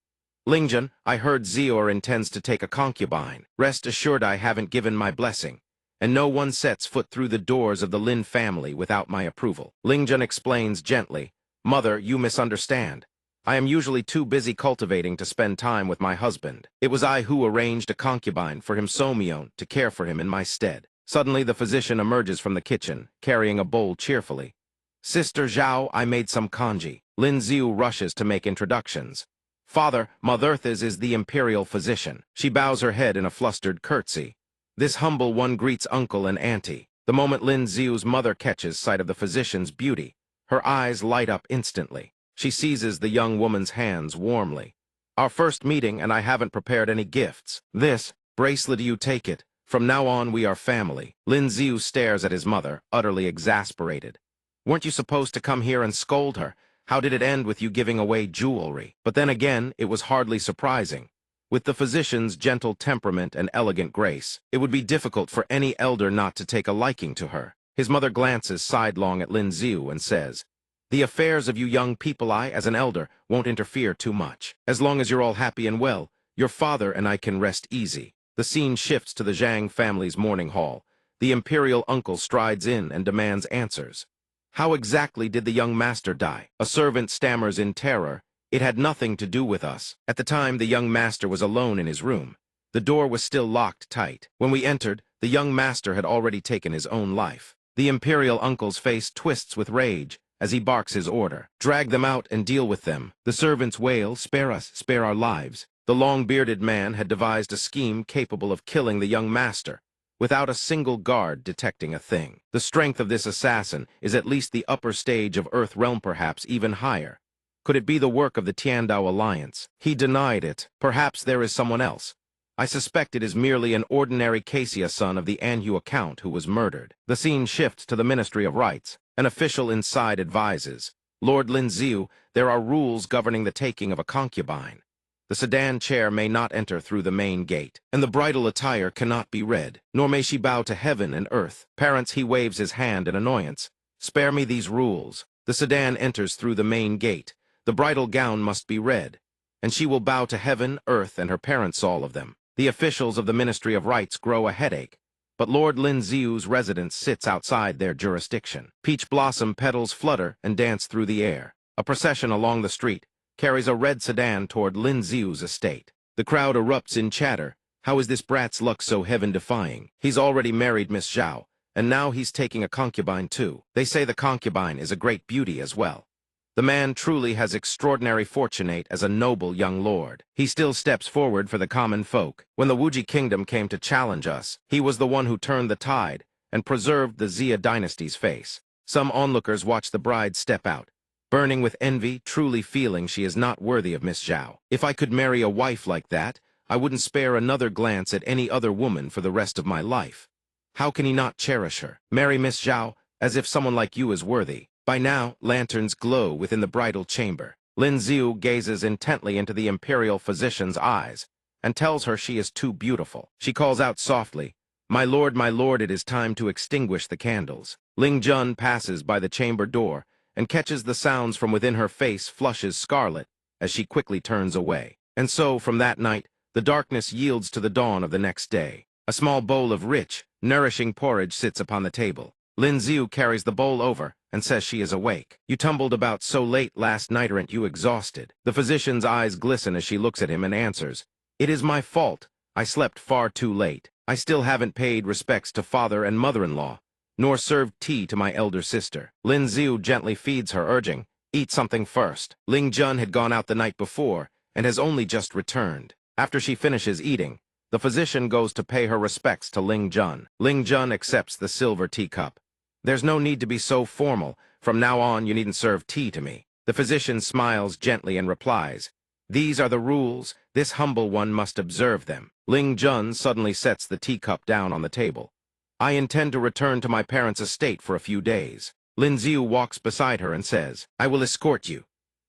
"Lingjun, I heard Zior intends to take a concubine. Rest assured I haven't given my blessing, and no one sets foot through the doors of the Lin family without my approval." Lingjun explains gently, "Mother, you misunderstand. I am usually too busy cultivating to spend time with my husband. It was I who arranged a concubine for him Somyeon to care for him in my stead." Suddenly the physician emerges from the kitchen, carrying a bowl cheerfully. "Sister Zhao, I made some congee." Lin Ziu rushes to make introductions. "Father, Motherthas is the imperial physician." She bows her head in a flustered curtsy. This humble one greets uncle and auntie. The moment Lin Ziu's mother catches sight of the physician's beauty, her eyes light up instantly. She seizes the young woman's hands warmly. "Our first meeting, and I haven't prepared any gifts. This bracelet, you take it. From now on, we are family." Lin Ziu stares at his mother, utterly exasperated. "Weren't you supposed to come here and scold her? How did it end with you giving away jewelry?" But then again, it was hardly surprising. With the physician's gentle temperament and elegant grace, it would be difficult for any elder not to take a liking to her. His mother glances sidelong at Lin Ziu and says, "The affairs of you young people, I, as an elder, won't interfere too much. As long as you're all happy and well, your father and I can rest easy." The scene shifts to the Zhang family's morning hall. The imperial uncle strides in and demands answers. "How exactly did the young master die?" A servant stammers in terror, "It had nothing to do with us. At the time, the young master was alone in his room. The door was still locked tight. When we entered, the young master had already taken his own life." The imperial uncle's face twists with rage as he barks his order, "Drag them out and deal with them." The servants wail, "Spare us, spare our lives." The long-bearded man had devised a scheme capable of killing the young master, without a single guard detecting a thing. The strength of this assassin is at least the upper stage of Earth realm, perhaps even higher. Could it be the work of the Tiandao alliance? He denied it. Perhaps there is someone else. I suspect it is merely an ordinary Cassia son of the Manhua Count who was murdered. The scene shifts to the Ministry of Rights. An official inside advises, "Lord Lin Ziu, there are rules governing the taking of a concubine. The sedan chair may not enter through the main gate, and the bridal attire cannot be red, nor may she bow to heaven and earth." Parents, he waves his hand in annoyance. "Spare me these rules." The sedan enters through the main gate. The bridal gown must be red, and she will bow to heaven, earth, and her parents, all of them. The officials of the Ministry of Rights grow a headache, but Lord Lin Ziu's residence sits outside their jurisdiction. Peach blossom petals flutter and dance through the air. A procession along the street carries a red sedan toward Lin Ziu's estate. The crowd erupts in chatter. How is this brat's luck so heaven-defying? He's already married Miss Zhao, and now he's taking a concubine too. They say the concubine is a great beauty as well. The man truly has extraordinary fortunate as a noble young lord. He still steps forward for the common folk. When the Wuji kingdom came to challenge us, he was the one who turned the tide and preserved the Xia dynasty's face. Some onlookers watch the bride step out, burning with envy, truly feeling she is not worthy of Miss Zhao. If I could marry a wife like that, I wouldn't spare another glance at any other woman for the rest of my life. How can he not cherish her? Marry Miss Zhao, as if someone like you is worthy. By now, lanterns glow within the bridal chamber. Lin Xiu gazes intently into the imperial physician's eyes and tells her she is too beautiful. She calls out softly, my lord, it is time to extinguish the candles." Ling Jun passes by the chamber door and catches the sounds from within. Her face flushes scarlet as she quickly turns away. And so, from that night, the darkness yields to the dawn of the next day. A small bowl of rich, nourishing porridge sits upon the table. Lin Xiu carries the bowl over and says she is awake. "You tumbled about so late last night, aren't you exhausted?" The physician's eyes glisten as she looks at him and answers, "It is my fault. I slept far too late. I still haven't paid respects to father and mother-in-law, nor served tea to my elder sister." Lin Xiu gently feeds her, urging, "Eat something first." Ling Jun had gone out the night before and has only just returned. After she finishes eating, the physician goes to pay her respects to Ling Jun. Ling Jun accepts the silver teacup. "There's no need to be so formal. From now on, you needn't serve tea to me." The physician smiles gently and replies, "These are the rules. This humble one must observe them." Ling Jun suddenly sets the teacup down on the table. "I intend to return to my parents' estate for a few days." Lin Xiu walks beside her and says, "I will escort you.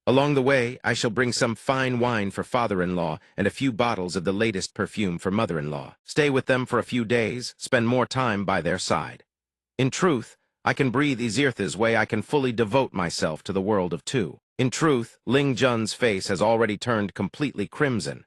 Along the way, I shall bring some fine wine for father-in-law and a few bottles of the latest perfume for mother-in-law. Stay with them for a few days, spend more time by their side. In truth, I can breathe Izirtha's way. I can fully devote myself to the world of two." In truth, Ling Jun's face has already turned completely crimson.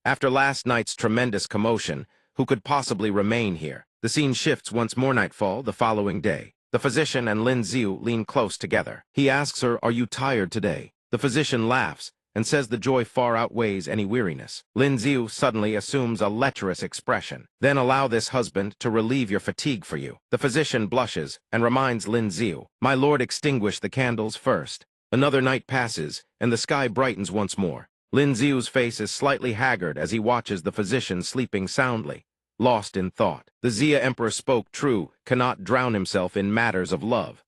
After last night's tremendous commotion, who could possibly remain here? The scene shifts once more. Nightfall the following day. The physician and Lin Xiu lean close together. He asks her, "Are you tired today?" The physician laughs and says the joy far outweighs any weariness. Lin Xiu suddenly assumes a lecherous expression. "Then allow this husband to relieve your fatigue for you." The physician blushes and reminds Lin Xiu, "My lord, extinguish the candles first." Another night passes, and the sky brightens once more. Lin Xiu's face is slightly haggard as he watches the physician sleeping soundly, lost in thought. The Xia Emperor spoke true, cannot drown himself in matters of love.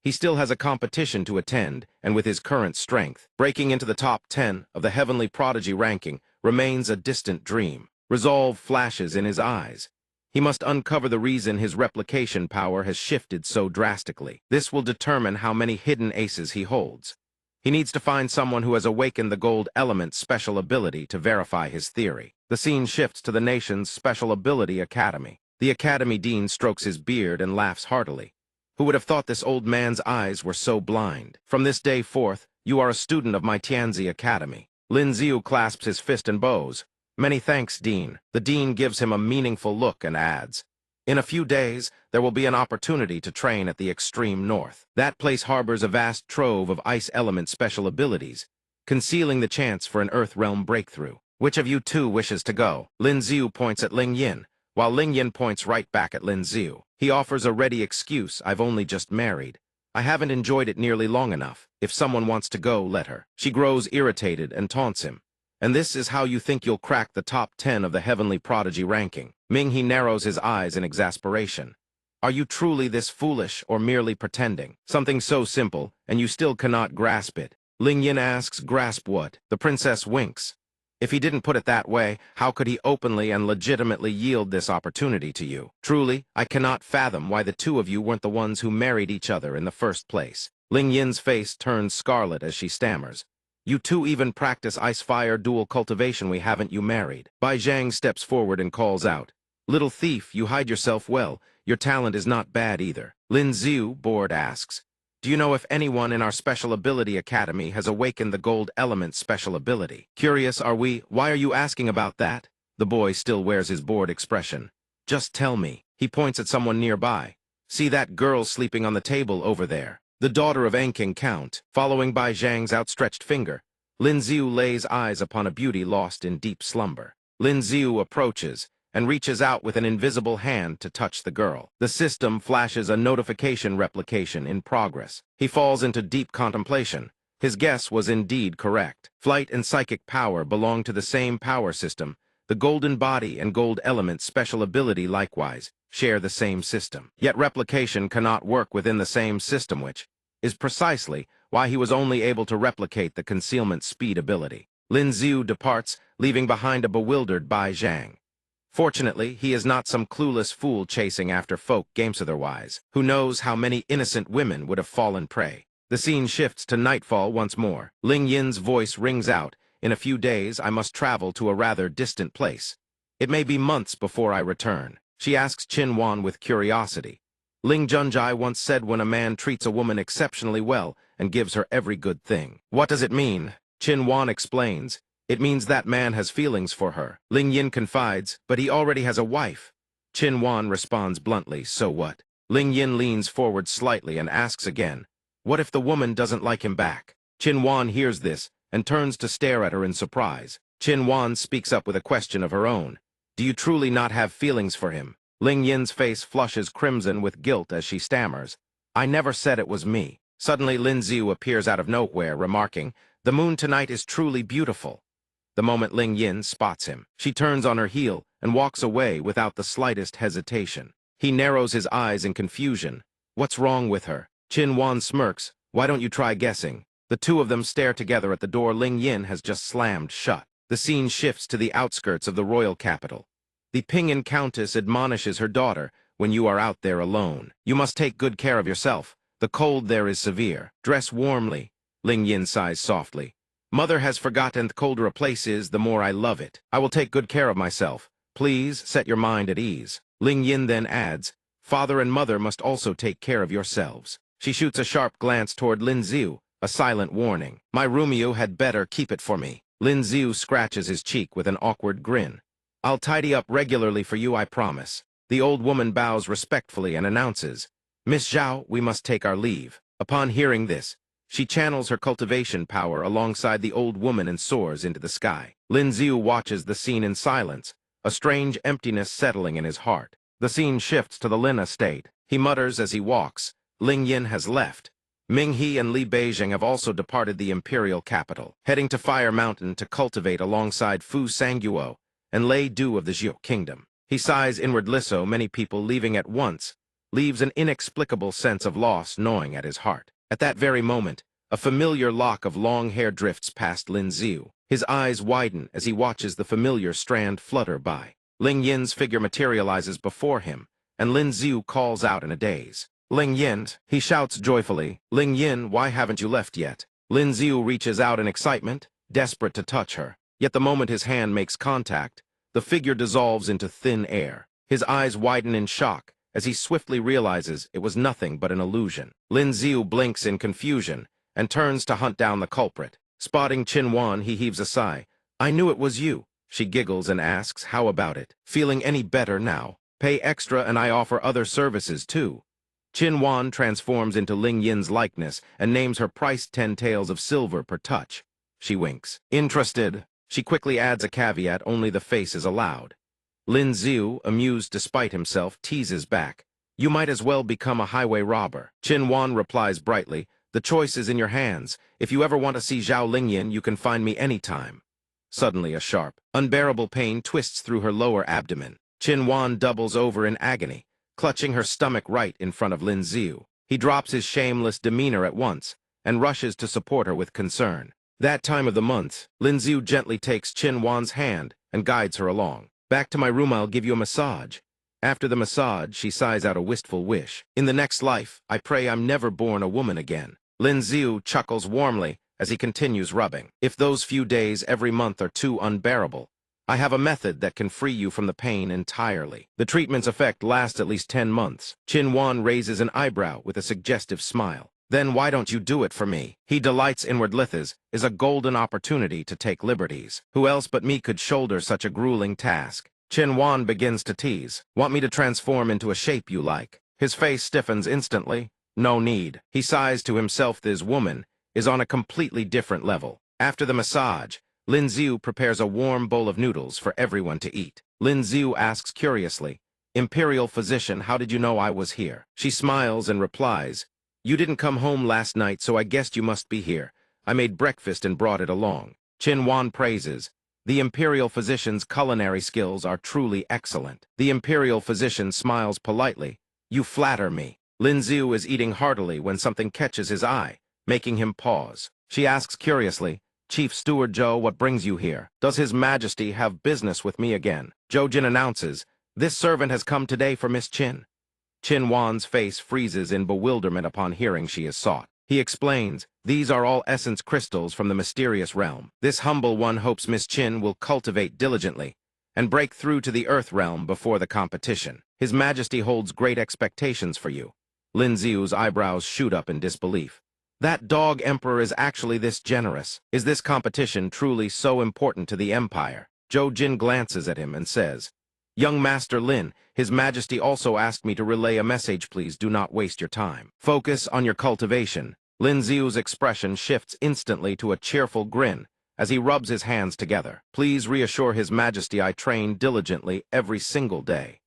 He still has a competition to attend, and with his current strength, breaking into the top 10 of the heavenly prodigy ranking remains a distant dream. Resolve flashes in his eyes. He must uncover the reason his replication power has shifted so drastically. This will determine how many hidden aces he holds. He needs to find someone who has awakened the gold element's special ability to verify his theory. The scene shifts to the nation's Special Ability Academy. The academy dean strokes his beard and laughs heartily. Who would have thought this old man's eyes were so blind? "From this day forth, you are a student of my Tianzi Academy." Lin Xiu clasps his fist and bows. "Many thanks, Dean." The dean gives him a meaningful look and adds, "In a few days, there will be an opportunity to train at the extreme north. That place harbors a vast trove of ice element special abilities, concealing the chance for an Earth realm breakthrough. Which of you two wishes to go?" Lin Xiu points at Ling Yin, while Ling Yin points right back at Lin Xiu. He offers a ready excuse, "I've only just married. I haven't enjoyed it nearly long enough. If someone wants to go, let her." She grows irritated and taunts him. "And this is how you think you'll crack the top 10 of the heavenly prodigy ranking?" He narrows his eyes in exasperation. "Are you truly this foolish or merely pretending? Something so simple, and you still cannot grasp it." Ling Yin asks, "Grasp what?" The princess winks. "If he didn't put it that way, how could he openly and legitimately yield this opportunity to you? Truly, I cannot fathom why the two of you weren't the ones who married each other in the first place." Ling Yin's face turns scarlet as she stammers. "You two even practice ice-fire dual cultivation. We haven't you married." Bai Zhang steps forward and calls out, "Little thief, you hide yourself well. Your talent is not bad either." Lin Xiu, bored, asks, "Do you know if anyone in our Special Ability Academy has awakened the gold element special ability?" "Curious, are we? Why are you asking about that?" The boy still wears his bored expression. "Just tell me." He points at someone nearby. "See that girl sleeping on the table over there? The daughter of Anking Count." Following Bai Zhang's outstretched finger, Lin Xiu lays eyes upon a beauty lost in deep slumber. Lin Xiu approaches and reaches out with an invisible hand to touch the girl. The system flashes a notification replication in progress. He falls into deep contemplation. His guess was indeed correct. Flight and psychic power belong to the same power system, The golden body and gold element special ability likewise share the same system. Yet replication cannot work within the same system, which is precisely why he was only able to replicate the concealment speed ability. Lin Xiu departs, leaving behind a bewildered Bai Zhang. Fortunately, he is not some clueless fool chasing after folk games otherwise, who knows how many innocent women would have fallen prey. The scene shifts to nightfall once more. Ling Yin's voice rings out, "In a few days, I must travel to a rather distant place. It may be months before I return." She asks Qin Wan with curiosity. Ling Junjai once said when a man treats a woman exceptionally well and gives her every good thing. What does it mean? Qin Wan explains. It means that man has feelings for her. Ling Yin confides, but he already has a wife. Qin Wan responds bluntly, so what? Ling Yin leans forward slightly and asks again, what if the woman doesn't like him back? Qin Wan hears this and turns to stare at her in surprise. Qin Wan speaks up with a question of her own. Do you truly not have feelings for him? Ling Yin's face flushes crimson with guilt as she stammers. I never said it was me. Suddenly Lin Xiu appears out of nowhere, remarking, the moon tonight is truly beautiful. The moment Ling Yin spots him, she turns on her heel and walks away without the slightest hesitation. He narrows his eyes in confusion. What's wrong with her? Qin Wan smirks. Why don't you try guessing? The two of them stare together at the door Ling Yin has just slammed shut. The scene shifts to the outskirts of the royal capital. The Ping'an Countess admonishes her daughter, when you are out there alone, you must take good care of yourself. The cold there is severe. Dress warmly. Ling Yin sighs softly. Mother has forgotten the colder a place is, the more I love it. I will take good care of myself. Please set your mind at ease. Ling Yin then adds, father and mother must also take care of yourselves. She shoots a sharp glance toward Lin Xiu, a silent warning. My Romeo had better keep it for me. Lin Xiu scratches his cheek with an awkward grin. I'll tidy up regularly for you, I promise. The old woman bows respectfully and announces, Miss Zhao, we must take our leave. Upon hearing this, she channels her cultivation power alongside the old woman and soars into the sky. Lin Xiu watches the scene in silence, a strange emptiness settling in his heart. The scene shifts to the Lin estate. He mutters as he walks, Ling Yin has left. Ming He and Li Beijing have also departed the imperial capital, heading to Fire Mountain to cultivate alongside Fu Sangguo and Lei Du of the Zhou kingdom. He sighs inwardly. So many people leaving at once leaves an inexplicable sense of loss gnawing at his heart. At that very moment, a familiar lock of long hair drifts past Lin Xiu. His eyes widen as he watches the familiar strand flutter by. Ling Yin's figure materializes before him, and Lin Xiu calls out in a daze. Ling Yin, he shouts joyfully. Ling Yin, why haven't you left yet? Lin Xiu reaches out in excitement, desperate to touch her. Yet the moment his hand makes contact, the figure dissolves into thin air. His eyes widen in shock as he swiftly realizes it was nothing but an illusion. Lin Xiu blinks in confusion and turns to hunt down the culprit. Spotting Qin Wan, he heaves a sigh. I knew it was you. She giggles and asks, how about it? Feeling any better now? Pay extra and I offer other services too. Qin Wan transforms into Ling Yin's likeness and names her price 10 taels of silver per touch. She winks. Interested? She quickly adds a caveat, only the face is allowed. Lin Xiu, amused despite himself, teases back. You might as well become a highway robber. Qin Wan replies brightly, the choice is in your hands. If you ever want to see Zhao Lingyin, you can find me anytime. Suddenly a sharp, unbearable pain twists through her lower abdomen. Qin Wan doubles over in agony, clutching her stomach right in front of Lin Xiu. He drops his shameless demeanor at once and rushes to support her with concern. That time of the month, Lin Xiu gently takes Qin Wan's hand and guides her along. Back to my room, I'll give you a massage. After the massage, she sighs out a wistful wish. In the next life, I pray I'm never born a woman again. Lin Xiu chuckles warmly as he continues rubbing. If those few days every month are too unbearable, I have a method that can free you from the pain entirely. The treatment's effect lasts at least 10 months. Qin Wan raises an eyebrow with a suggestive smile. Then why don't you do it for me? He delights inward lithas, is a golden opportunity to take liberties. Who else but me could shoulder such a grueling task? Qin Wan begins to tease. Want me to transform into a shape you like? His face stiffens instantly. No need. He sighs to himself. This woman is on a completely different level. After the massage, Lin Xiu prepares a warm bowl of noodles for everyone to eat. Lin Xiu asks curiously, Imperial physician, how did you know I was here? She smiles and replies, you didn't come home last night, so I guessed you must be here. I made breakfast and brought it along. Qin Wan praises, The imperial physician's culinary skills are truly excellent. The imperial physician smiles politely. You flatter me. Lin Xiu is eating heartily when something catches his eye, making hin pause. She asks curiously, Chief Steward Zhou, what brings you here? Does His Majesty have business with me again? Zhou Jin announces, this servant has come today for Miss Qin. Qin Wan's face freezes in bewilderment upon hearing she is sought. He explains, these are all essence crystals from the mysterious realm. This humble one hopes Miss Qin will cultivate diligently and break through to the Earth realm before the competition. His Majesty holds great expectations for you. Lin Xiu's eyebrows shoot up in disbelief. That dog emperor is actually this generous. Is this competition truly so important to the empire? Zhou Jin glances at him and says, Young Master Lin, His Majesty also asked me to relay a message. Please do not waste your time. Focus on your cultivation. Lin Xiu's expression shifts instantly to a cheerful grin as he rubs his hands together. Please reassure His Majesty I train diligently every single day.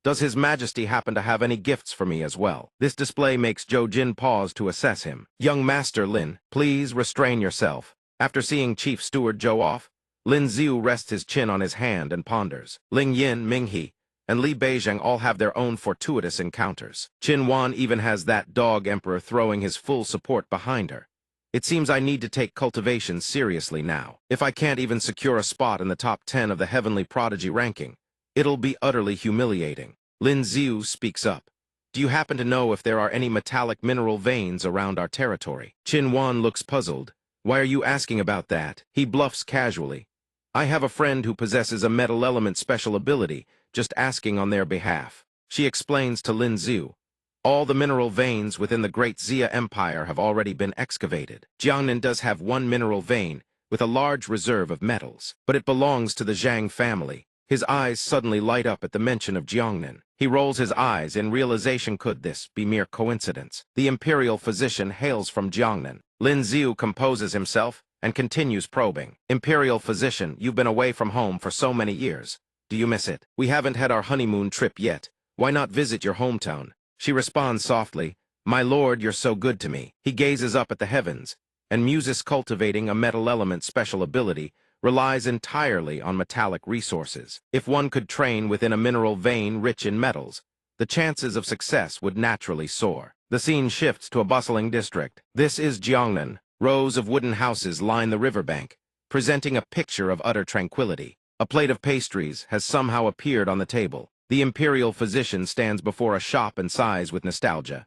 Does His Majesty happen to have any gifts for me as well? This display makes Zhou Jin pause to assess him. Young Master Lin, please restrain yourself. After seeing Chief Steward Zhou off, Lin Xiu rests his chin on his hand and ponders. Ling Yin, Ming He, and Li Beizheng all have their own fortuitous encounters. Qin Wan even has that dog emperor throwing his full support behind her. It seems I need to take cultivation seriously now. If I can't even secure a spot in the top 10 of the Heavenly Prodigy ranking, it'll be utterly humiliating. Lin Xiu speaks up. Do you happen to know if there are any metallic mineral veins around our territory? Qin Wan looks puzzled. Why are you asking about that? He bluffs casually. I have a friend who possesses a metal element special ability, just asking on their behalf. She explains to Lin Xiu. All the mineral veins within the Great Xia Empire have already been excavated. Jiangnan does have one mineral vein, with a large reserve of metals, but it belongs to the Zhang family. His eyes suddenly light up at the mention of Jiangnan. He rolls his eyes in realization, could this be mere coincidence? The imperial physician hails from Jiangnan. Lin Xiu composes himself and continues probing. Imperial physician, you've been away from home for so many years. Do you miss it? We haven't had our honeymoon trip yet. Why not visit your hometown? She responds softly, My lord, you're so good to me. He gazes up at the heavens and muses. Cultivating a metal element special ability relies entirely on metallic resources. If one could train within a mineral vein rich in metals, the chances of success would naturally soar. The scene shifts to a bustling district. This is Jiangnan. Rows of wooden houses line the riverbank, presenting a picture of utter tranquility. A plate of pastries has somehow appeared on the table. The imperial physician stands before a shop and sighs with nostalgia.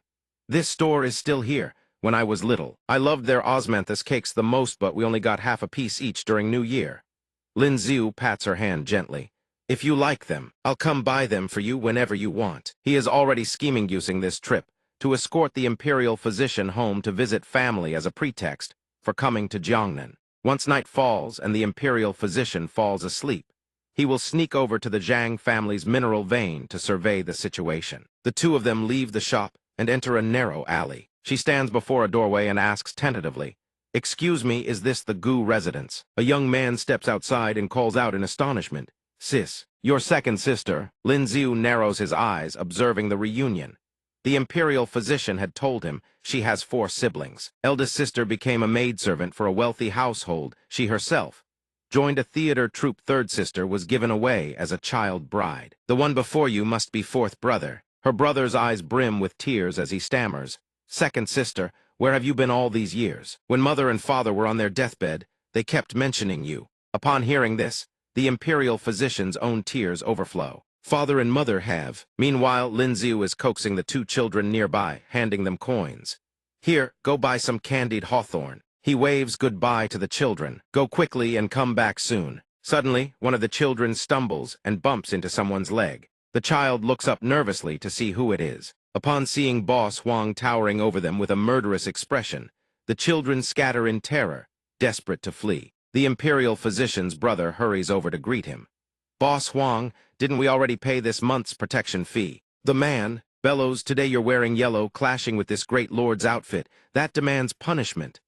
This store is still here. When I was little, I loved their osmanthus cakes the most, but we only got half a piece each during New Year. Lin Xiu pats her hand gently. If you like them, I'll come buy them for you whenever you want. He is already scheming using this trip to escort the imperial physician home to visit family as a pretext for coming to Jiangnan. Once night falls and the imperial physician falls asleep, he will sneak over to the Zhang family's mineral vein to survey the situation. The two of them leave the shop and enter a narrow alley. She stands before a doorway and asks tentatively, Excuse me, is this the Gu residence? A young man steps outside and calls out in astonishment, Sis, your second sister. Lin Xiu narrows his eyes, observing the reunion. The imperial physician had told him she has 4 siblings. Eldest sister became a maidservant for a wealthy household. She herself joined a theater troupe. Third sister was given away as a child bride. The one before you must be fourth brother. Her brother's eyes brim with tears as he stammers, Second sister, where have you been all these years? When mother and father were on their deathbed, they kept mentioning you. Upon hearing this, the imperial physician's own tears overflow. Father and mother have. Meanwhile, Lin Xiu is coaxing the 2 children nearby, handing them coins. Here, go buy some candied hawthorn. He waves goodbye to the children. Go quickly and come back soon. Suddenly, one of the children stumbles and bumps into someone's leg. The child looks up nervously to see who it is. Upon seeing Boss Huang towering over them with a murderous expression, the children scatter in terror, desperate to flee. The imperial physician's brother hurries over to greet him. Boss Huang, didn't we already pay this month's protection fee? The man bellows, Today you're wearing yellow, clashing with this great lord's outfit. That demands punishment.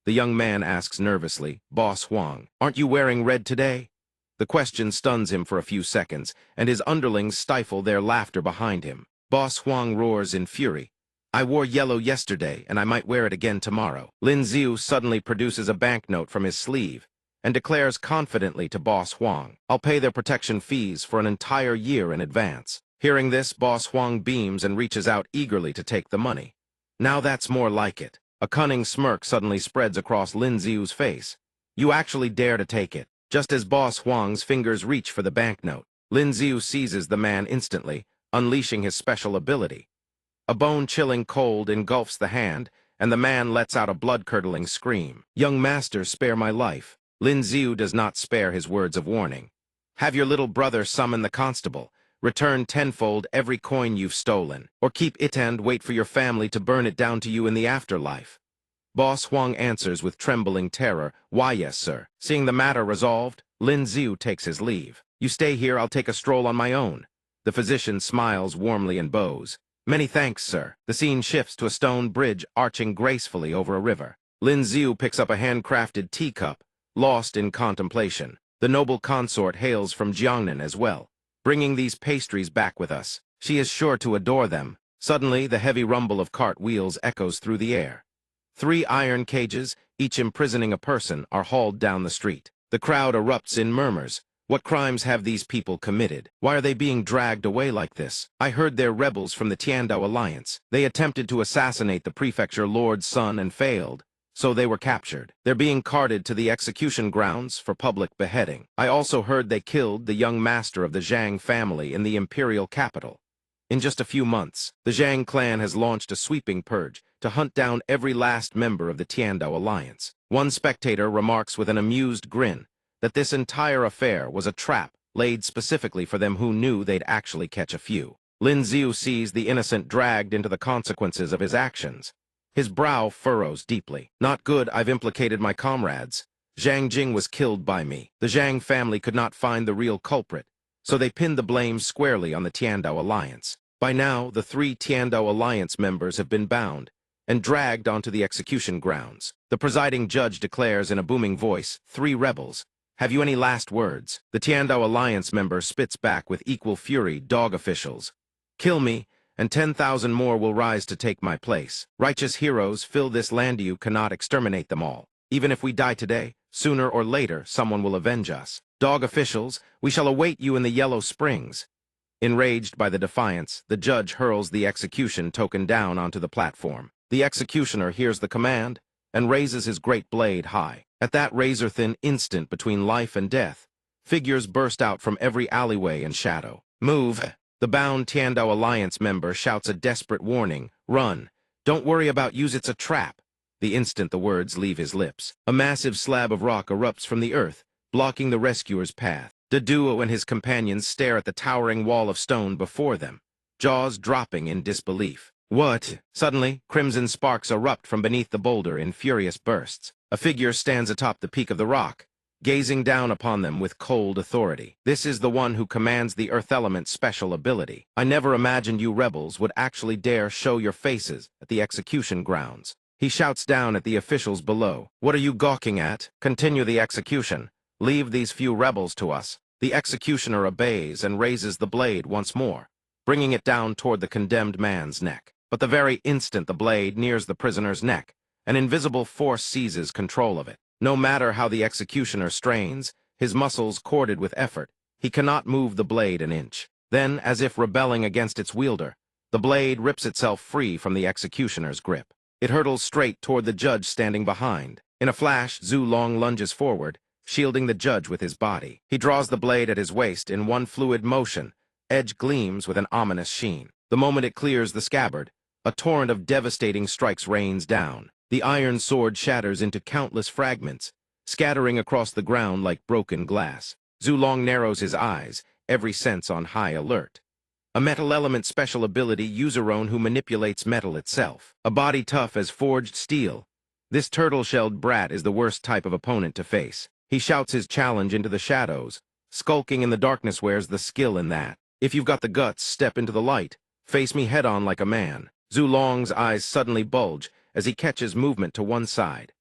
The young man asks nervously, Boss Huang, aren't you wearing red today? The question stuns him for a few seconds, and his underlings stifle their laughter behind him. Boss Huang roars in fury. I wore yellow yesterday, and I might wear it again tomorrow. Lin Xiu suddenly produces a banknote from his sleeve and declares confidently to Boss Huang, "I'll pay their protection fees for an entire year in advance." Hearing this, Boss Huang beams and reaches out eagerly to take the money. "Now that's more like it." A cunning smirk suddenly spreads across Lin Xiu's face. "You actually dare to take it." Just as Boss Huang's fingers reach for the banknote, Lin Xiu seizes the man instantly, unleashing his special ability. A bone-chilling cold engulfs the hand, and the man lets out a blood-curdling scream. "Young master, spare my life." Lin Xiu does not spare his words of warning. "Have your little brother summon the constable. Return tenfold every coin you've stolen, or keep it and wait for your family to burn it down to you in the afterlife." Boss Huang answers with trembling terror, "Why, yes, sir." Seeing the matter resolved, Lin Xiu takes his leave. "You stay here, I'll take a stroll on my own." The physician smiles warmly and bows. "Many thanks, sir." The scene shifts to a stone bridge arching gracefully over a river. Lin Xiu picks up a handcrafted teacup, lost in contemplation. The noble consort hails from Jiangnan as well, bringing these pastries back with us. She is sure to adore them. Suddenly, the heavy rumble of cart wheels echoes through the air. 3 iron cages, each imprisoning a person, are hauled down the street. The crowd erupts in murmurs. What crimes have these people committed? Why are they being dragged away like this? I heard they're rebels from the Tiandao Alliance. They attempted to assassinate the prefecture lord's son and failed, so they were captured. They're being carted to the execution grounds for public beheading. I also heard they killed the young master of the Zhang family in the imperial capital. In just a few months, the Zhang clan has launched a sweeping purge to hunt down every last member of the Tiandao Alliance. One spectator remarks with an amused grin that this entire affair was a trap laid specifically for them who knew they'd actually catch a few. Lin Xiu sees the innocent dragged into the consequences of his actions. His brow furrows deeply. "Not good, I've implicated my comrades. Zhang Jing was killed by me. The Zhang family could not find the real culprit, so they pinned the blame squarely on the Tiandao Alliance. By now, the 3 Tiandao Alliance members have been bound and dragged onto the execution grounds. The presiding judge declares in a booming voice, 3 rebels. Have you any last words?" The Tiandao Alliance member spits back with equal fury, "Dog officials. Kill me, and 10,000 more will rise to take my place. Righteous heroes, fill this land, you cannot exterminate them all. Even if we die today, sooner or later, someone will avenge us. Dog officials, we shall await you in the Yellow Springs." Enraged by the defiance, the judge hurls the execution token down onto the platform. The executioner hears the command and raises his great blade high. At that razor-thin instant between life and death, figures burst out from every alleyway and shadow. "Move!" The bound Tiandao Alliance member shouts a desperate warning. "Run! Don't worry about use, it's a trap." The instant the words leave his lips, a massive slab of rock erupts from the earth, blocking the rescuer's path. The duo and his companions stare at the towering wall of stone before them, jaws dropping in disbelief. "What?" Suddenly, crimson sparks erupt from beneath the boulder in furious bursts. A figure stands atop the peak of the rock, gazing down upon them with cold authority. This is the one who commands the Earth Element's special ability. "I never imagined you rebels would actually dare show your faces at the execution grounds." He shouts down at the officials below. "What are you gawking at? Continue the execution. Leave these few rebels to us." The executioner obeys and raises the blade once more, bringing it down toward the condemned man's neck. But the very instant the blade nears the prisoner's neck, an invisible force seizes control of it. No matter how the executioner strains, his muscles corded with effort, he cannot move the blade an inch. Then, as if rebelling against its wielder, the blade rips itself free from the executioner's grip. It hurtles straight toward the judge standing behind. In a flash, Zhu Long lunges forward, shielding the judge with his body. He draws the blade at his waist in one fluid motion. Edge gleams with an ominous sheen. The moment it clears the scabbard, a torrent of devastating strikes rains down. The iron sword shatters into countless fragments, scattering across the ground like broken glass. Zhu Long narrows his eyes, every sense on high alert. A metal element special ability user-own who manipulates metal itself. A body tough as forged steel. This turtle-shelled brat is the worst type of opponent to face. He shouts his challenge into the shadows. Skulking in the darkness, where's the skill in that? If you've got the guts, step into the light. Face me head-on like a man. Zhu Long's eyes suddenly bulge as he catches movement to one side.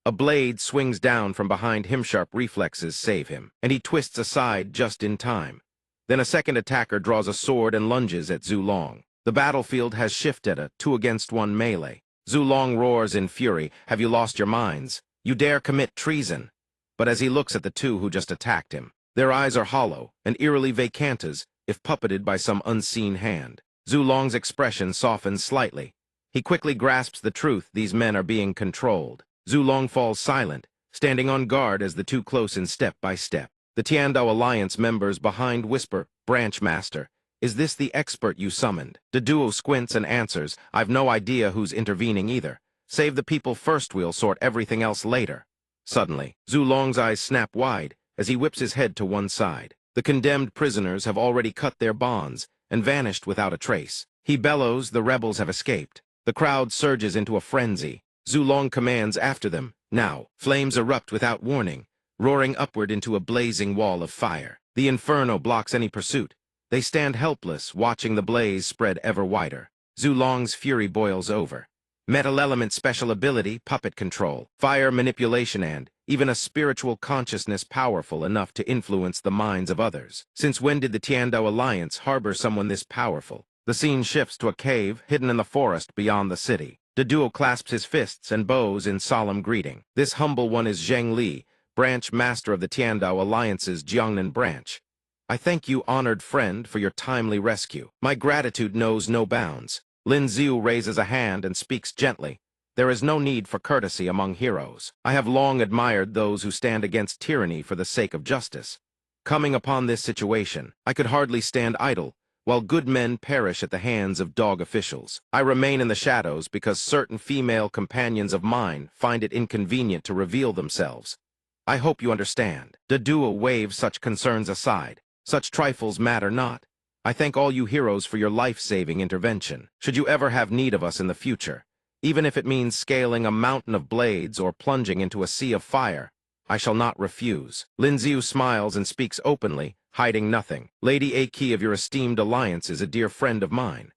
A blade swings down from behind him. Sharp reflexes save him, and he twists aside just in time. Then a second attacker draws a sword and lunges at Zhu Long. The battlefield has shifted a 2-against-1 melee. Zhu Long roars in fury, "Have you lost your minds? You dare commit treason?" but as he looks at the two who just attacked him, their eyes are hollow and eerily vacant as if puppeted by some unseen hand. Zulong's expression softens slightly. He quickly grasps the truth: these men are being controlled. Zulong falls silent, standing on guard as the two close in step by step. The Tiandao Alliance members behind whisper, "Branch Master, is this the expert you summoned?" The duo squints and answers, "I've no idea who's intervening either. Save the people first, we'll sort everything else later." Suddenly, Zulong's eyes snap wide as he whips his head to one side. The condemned prisoners have already cut their bonds and vanished without a trace. He bellows, the rebels have escaped. The crowd surges into a frenzy. Zulong commands after them, "Now." Flames erupt without warning, roaring upward into a blazing wall of fire. The inferno blocks any pursuit. They stand helpless, watching the blaze spread ever wider. Zulong's fury boils over. Metal element special ability, puppet control, fire manipulation, and even a spiritual consciousness powerful enough to influence the minds of others. Since when did the Tiandao Alliance harbor someone this powerful? The scene shifts to a cave hidden in the forest beyond the city. The duo clasps his fists and bows in solemn greeting. This humble one is Zheng Li, branch master of the Tiandao Alliance's Jiangnan branch. "I thank you, honored friend, for your timely rescue. My gratitude knows no bounds." Lin Xiu raises a hand and speaks gently. "There is no need for courtesy among heroes. I have long admired those who stand against tyranny for the sake of justice. Coming upon this situation, I could hardly stand idle, while good men perish at the hands of dog officials. I remain in the shadows because certain female companions of mine find it inconvenient to reveal themselves. I hope you understand." The duo waves such concerns aside. Such trifles matter not. I thank all you heroes for your life-saving intervention. Should you ever have need of us in the future, even if it means scaling a mountain of blades or plunging into a sea of fire, I shall not refuse. Lin Xiu smiles and speaks openly, hiding nothing. "Lady Aki of your esteemed alliance is a dear friend of mine.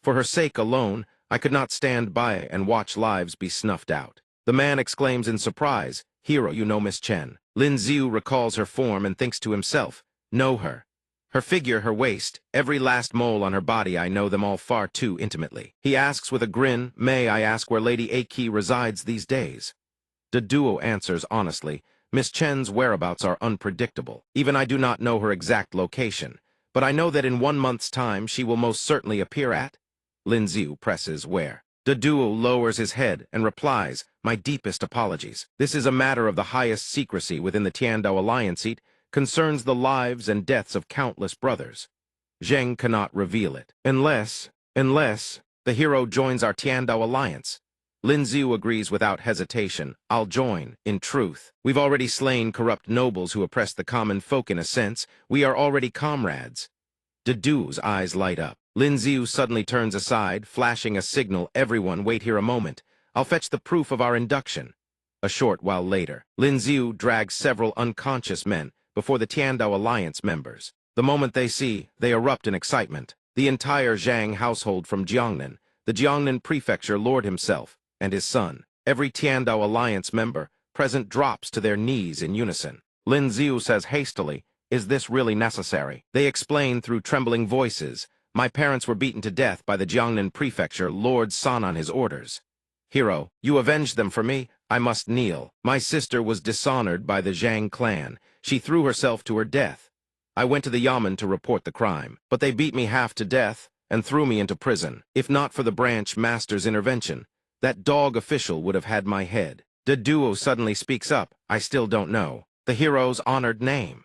For her sake alone, I could not stand by and watch lives be snuffed out." The man exclaims in surprise, "Hero, you know Miss Chen." Lin Xiu recalls her form and thinks to himself, "Know her. Her figure, her waist, every last mole on her body, I know them all far too intimately." He asks with a grin, "May I ask where Lady Aki resides these days?" The duo answers honestly, "Miss Chen's whereabouts are unpredictable. Even I do not know her exact location, but I know that in 1 month's time she will most certainly appear at." Lin Xiu presses where. The duo lowers his head and replies, "My deepest apologies. This is a matter of the highest secrecy within the Tiandao Alliance. It concerns the lives and deaths of countless brothers. Zheng cannot reveal it. Unless the hero joins our Tiandao Alliance." Lin Xiu agrees without hesitation. "I'll join, in truth. We've already slain corrupt nobles who oppress the common folk in a sense. We are already comrades." The duo's eyes light up. Lin Xiu suddenly turns aside, flashing a signal, "Everyone, wait here a moment. I'll fetch the proof of our induction." A short while later, Lin Xiu drags several unconscious men before the Tiandao Alliance members. The moment they see, they erupt in excitement. The entire Zhang household from Jiangnan, the Jiangnan prefecture lord himself, and his son, every Tiandao Alliance member present drops to their knees in unison. Lin Xiu says hastily, "Is this really necessary?" They explain through trembling voices, "My parents were beaten to death by the Jiangnan prefecture, Lord San on his orders. Hero, you avenged them for me. I must kneel. My sister was dishonored by the Zhang clan. She threw herself to her death. I went to the Yamen to report the crime, but they beat me half to death and threw me into prison. If not for the branch master's intervention, that dog official would have had my head." The duo suddenly speaks up, "I still don't know the hero's honored name."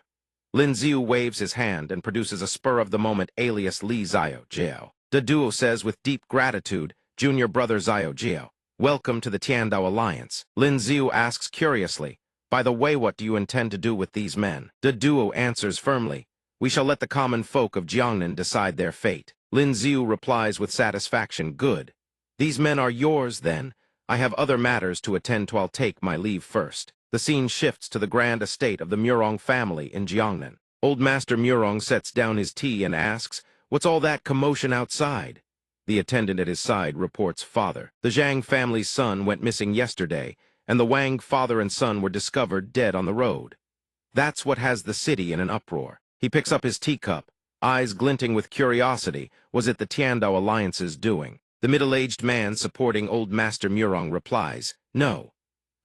Lin Xiu waves his hand and produces a spur-of-the-moment alias Li Xiao Jiao. The duo says with deep gratitude, "Junior brother Xiao Jiao, welcome to the Tiandao Alliance." Lin Xiu asks curiously, "By the way, what do you intend to do with these men?" The duo answers firmly, "We shall let the common folk of Jiangnan decide their fate." Lin Xiu replies with satisfaction, "Good. These men are yours, then. I have other matters to attend to. I'll take my leave first." The scene shifts to the grand estate of the Murong family in Jiangnan. Old Master Murong sets down his tea and asks, "What's all that commotion outside?" The attendant at his side reports, "Father, the Zhang family's son went missing yesterday, and the Wang father and son were discovered dead on the road. That's what has the city in an uproar." He picks up his teacup, eyes glinting with curiosity. Was it the Tiandao Alliance's doing? The middle-aged man supporting Old Master Murong replies, "No.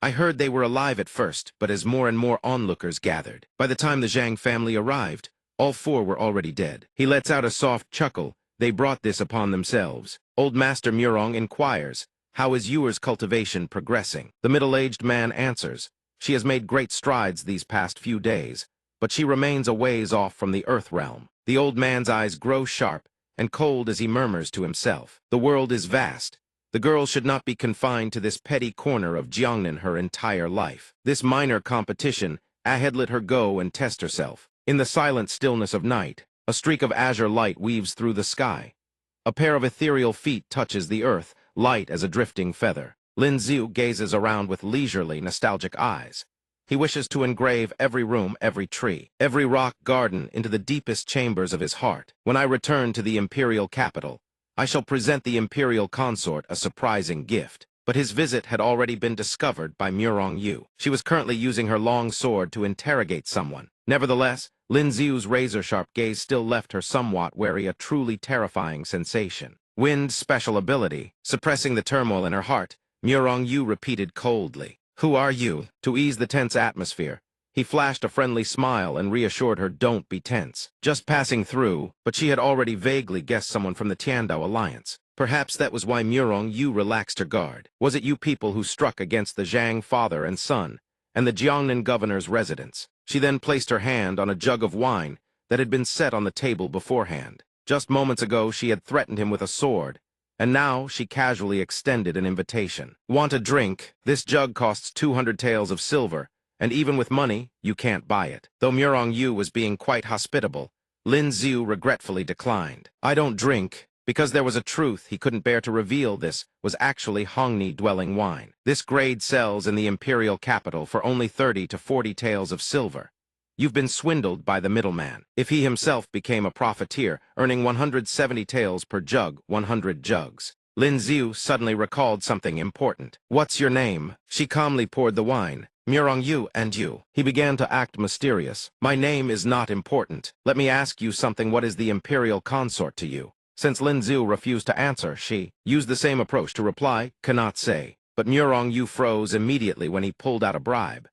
I heard they were alive at first, but as more and more onlookers gathered. By the time the Zhang family arrived, all four were already dead. He lets out a soft chuckle. They brought this upon themselves. Old Master Murong inquires, how is Yuer's cultivation progressing? The middle-aged man answers, she has made great strides these past few days, but she remains a ways off from the Earth realm. The old man's eyes grow sharp and cold as he murmurs to himself, the world is vast. The girl should not be confined to this petty corner of Jiangnan her entire life. This minor competition had let her go and test herself. In the silent stillness of night, a streak of azure light weaves through the sky. A pair of ethereal feet touches the earth, light as a drifting feather. Lin Xiu gazes around with leisurely, nostalgic eyes. He wishes to engrave every room, every tree, every rock garden into the deepest chambers of his heart. When I return to the imperial capital, I shall present the imperial consort a surprising gift. But his visit had already been discovered by Murong Yu. She was currently using her long sword to interrogate someone. Nevertheless, Lin Xiu's razor-sharp gaze still left her somewhat wary, a truly terrifying sensation. Wind special ability, suppressing the turmoil in her heart, Murong Yu repeated coldly, "Who are you?" To ease the tense atmosphere, he flashed a friendly smile and reassured her, "Don't be tense. Just passing through," but she had already vaguely guessed someone from the Tiandao alliance. Perhaps that was why Murong Yu relaxed her guard. Was it you people who struck against the Zhang father and son, and the Jiangnan governor's residence? She then placed her hand on a jug of wine that had been set on the table beforehand. Just moments ago she had threatened him with a sword, and now she casually extended an invitation. "Want a drink? This jug costs 200 taels of silver, and even with money, you can't buy it." Though Murong Yu was being quite hospitable, Lin Xiu regretfully declined. "I don't drink," because there was a truth he couldn't bear to reveal. This was actually Hongni-dwelling wine. This grade sells in the imperial capital for only 30 to 40 taels of silver. You've been swindled by the middleman. If he himself became a profiteer, earning 170 taels per jug, 100 jugs. Lin Xiu suddenly recalled something important. "What's your name?" She calmly poured the wine. "Murong Yu, and you?" He began to act mysterious. "My name is not important. Let me ask you something. What is the imperial consort to you?" Since Lin Xiu refused to answer, she used the same approach to reply, "Cannot say." But Murong Yu froze immediately when he pulled out a bribe.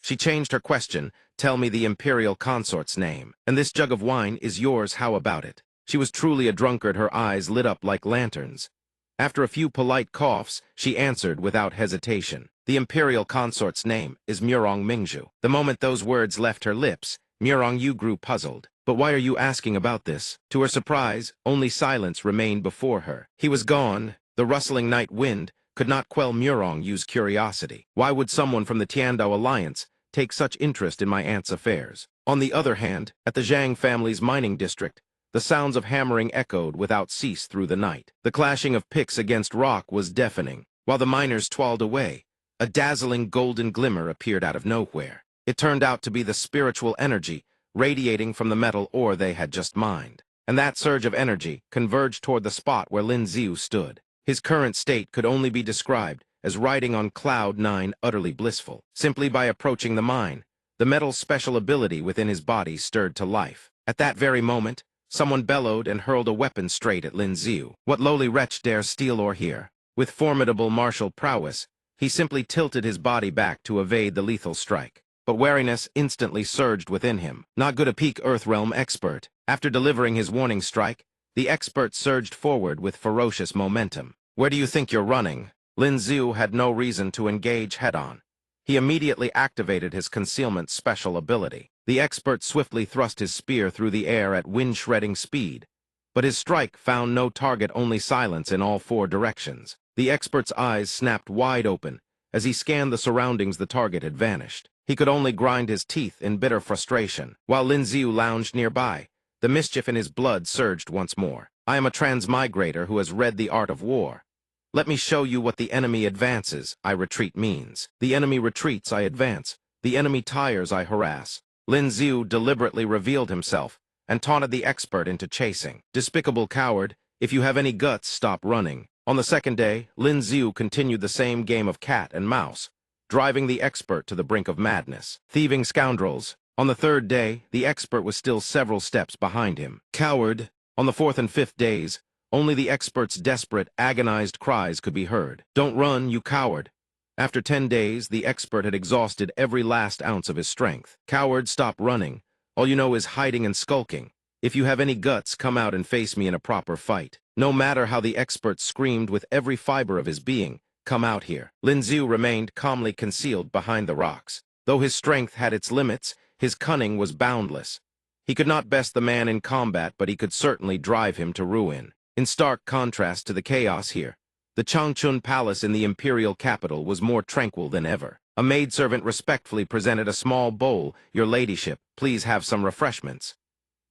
She changed her question, "Tell me the imperial consort's name. And this jug of wine is yours, how about it?" She was truly a drunkard, her eyes lit up like lanterns. After a few polite coughs, she answered without hesitation. "The imperial consort's name is Murong Mingzhu." The moment those words left her lips, Murong Yu grew puzzled. "But why are you asking about this?" To her surprise, only silence remained before her. He was gone. The rustling night wind could not quell Murong Yu's curiosity. Why would someone from the Tiandao alliance take such interest in my aunt's affairs? On the other hand, at the Zhang family's mining district, the sounds of hammering echoed without cease through the night. The clashing of picks against rock was deafening. While the miners toiled away, a dazzling golden glimmer appeared out of nowhere. It turned out to be the spiritual energy radiating from the metal ore they had just mined. And that surge of energy converged toward the spot where Lin Xiu stood. His current state could only be described as riding on cloud 9, utterly blissful. Simply by approaching the mine, the metal's special ability within his body stirred to life. At that very moment, someone bellowed and hurled a weapon straight at Lin Xiu. What lowly wretch dares steal ore here? With formidable martial prowess, he simply tilted his body back to evade the lethal strike. But wariness instantly surged within him. Not good a peak Earthrealm expert. After delivering his warning strike, the expert surged forward with ferocious momentum. "Where do you think you're running?" Lin Xiu had no reason to engage head-on. He immediately activated his concealment special ability. The expert swiftly thrust his spear through the air at wind-shredding speed. But his strike found no target, only silence in all four directions. The expert's eyes snapped wide open. As he scanned the surroundings, the target had vanished. He could only grind his teeth in bitter frustration. While Lin Xiu lounged nearby, the mischief in his blood surged once more. "I am a transmigrator who has read the art of war. Let me show you what the enemy advances, I retreat means. The enemy retreats, I advance. The enemy tires, I harass." Lin Xiu deliberately revealed himself and taunted the expert into chasing. "Despicable coward, if you have any guts, stop running." On the second day, Lin Xiu continued the same game of cat and mouse, driving the expert to the brink of madness. "Thieving scoundrels." On the third day, the expert was still several steps behind him. "Coward." On the fourth and fifth days, only the expert's desperate, agonized cries could be heard. "Don't run, you coward." After 10 days, the expert had exhausted every last ounce of his strength. Coward, stop running. All you know is hiding and skulking. If you have any guts, come out and face me in a proper fight. No matter how the expert screamed with every fiber of his being, come out here. Lin Xiu remained calmly concealed behind the rocks. Though his strength had its limits, his cunning was boundless. He could not best the man in combat, but he could certainly drive him to ruin. In stark contrast to the chaos here, the Changchun Palace in the imperial capital was more tranquil than ever. A maidservant respectfully presented a small bowl. "Your ladyship, please have some refreshments."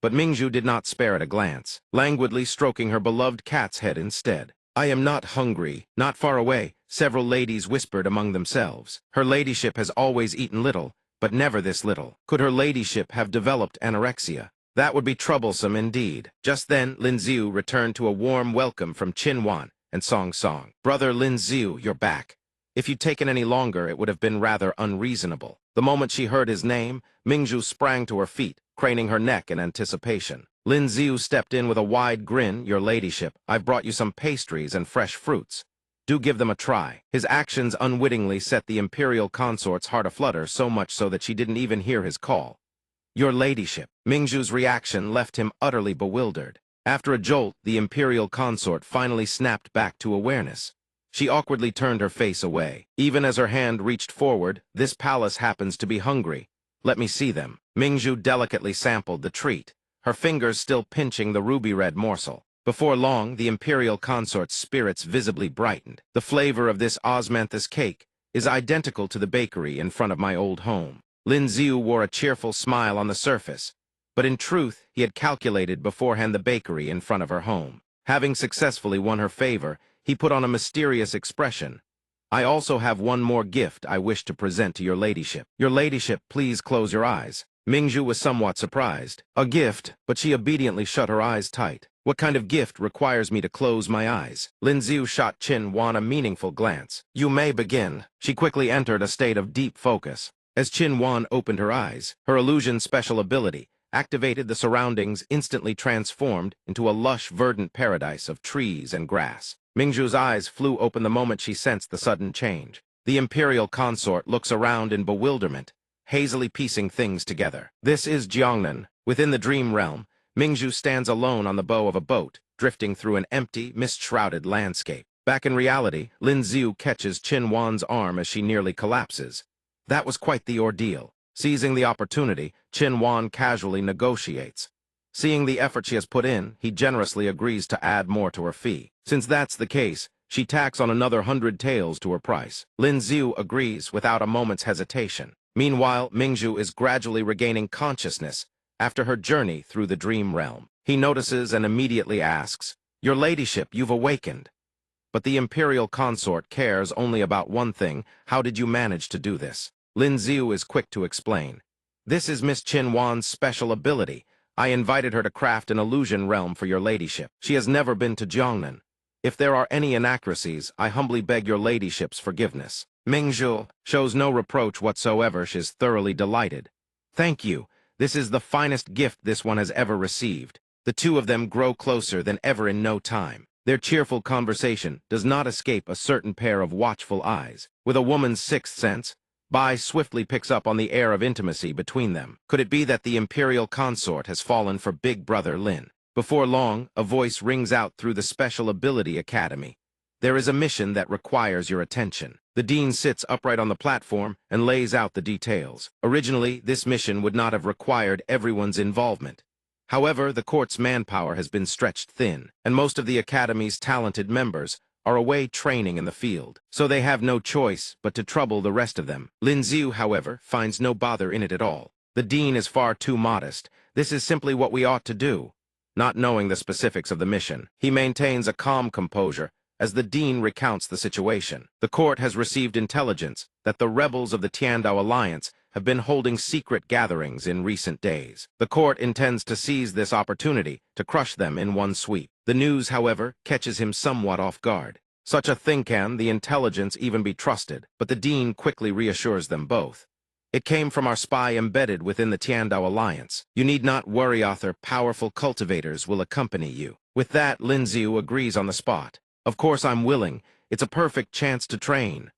But Mingzhu did not spare it a glance, languidly stroking her beloved cat's head instead. "I am not hungry." Not far away, several ladies whispered among themselves. Her ladyship has always eaten little, but never this little. Could her ladyship have developed anorexia? That would be troublesome indeed. Just then, Lin Xiu returned to a warm welcome from Qin Wan and Song Song. "Brother Lin Xiu, you're back. If you'd taken any longer, it would have been rather unreasonable." The moment she heard his name, Mingzhu sprang to her feet, craning her neck in anticipation. Lin Xiu stepped in with a wide grin. "Your ladyship, I've brought you some pastries and fresh fruits. Do give them a try." His actions unwittingly set the imperial consort's heart aflutter, so much so that she didn't even hear his call. "Your ladyship." Mingzhu's reaction left him utterly bewildered. After a jolt, the imperial consort finally snapped back to awareness. She awkwardly turned her face away. Even as her hand reached forward, "This palace happens to be hungry. Let me see them." Mingzhu delicately sampled the treat, her fingers still pinching the ruby-red morsel. Before long, the imperial consort's spirits visibly brightened. "The flavor of this osmanthus cake is identical to the bakery in front of my old home." Lin Xiu wore a cheerful smile on the surface, but in truth, he had calculated beforehand the bakery in front of her home. Having successfully won her favor, he put on a mysterious expression. "I also have one more gift I wish to present to your ladyship." "Your ladyship, please close your eyes." Mingzhu was somewhat surprised. A gift, but she obediently shut her eyes tight. "What kind of gift requires me to close my eyes?" Lin Xiu shot Qin Wan a meaningful glance. "You may begin." She quickly entered a state of deep focus. As Qin Wan opened her eyes, her illusion special ability activated. The surroundings instantly transformed into a lush, verdant paradise of trees and grass. Mingzhu's eyes flew open the moment she sensed the sudden change. The imperial consort looks around in bewilderment, hazily piecing things together. This is Jiangnan. Within the dream realm, Mingzhu stands alone on the bow of a boat, drifting through an empty, mist-shrouded landscape. Back in reality, Lin Xiu catches Qin Wan's arm as she nearly collapses. That was quite the ordeal. Seizing the opportunity, Qin Wan casually negotiates. Seeing the effort she has put in, he generously agrees to add more to her fee. Since that's the case, she tacks on another 100 taels to her price. Lin Xiu agrees without a moment's hesitation. Meanwhile, Mingzhu is gradually regaining consciousness after her journey through the dream realm. He notices and immediately asks, "Your ladyship, you've awakened." But the imperial consort cares only about one thing: how did you manage to do this? Lin Xiu is quick to explain. "This is Miss Qin Wan's special ability. I invited her to craft an illusion realm for your ladyship. She has never been to Jiangnan. If there are any inaccuracies, I humbly beg your ladyship's forgiveness." Mingzhu shows no reproach whatsoever. She is thoroughly delighted. "Thank you. This is the finest gift this one has ever received." The two of them grow closer than ever in no time. Their cheerful conversation does not escape a certain pair of watchful eyes. With a woman's sixth sense, Bai swiftly picks up on the air of intimacy between them. Could it be that the imperial consort has fallen for Big Brother Lin? Before long, a voice rings out through the Special Ability Academy. "There is a mission that requires your attention." The dean sits upright on the platform and lays out the details. Originally, this mission would not have required everyone's involvement. However, the court's manpower has been stretched thin, and most of the academy's talented members are away training in the field, so they have no choice but to trouble the rest of them. Lin Xiu, however, finds no bother in it at all. The dean is far too modest. "This is simply what we ought to do." Not knowing the specifics of the mission, he maintains a calm composure as the dean recounts the situation. The court has received intelligence that the rebels of the Tiandao Alliance have been holding secret gatherings in recent days. The court intends to seize this opportunity to crush them in one sweep. The news, however, catches him somewhat off guard. Such a thing can the intelligence even be trusted? But the dean quickly reassures them both. "It came from our spy embedded within the Tiandao Alliance. You need not worry, author. Powerful cultivators will accompany you." With that, Lin Xiu agrees on the spot. "Of course I'm willing. It's a perfect chance to train."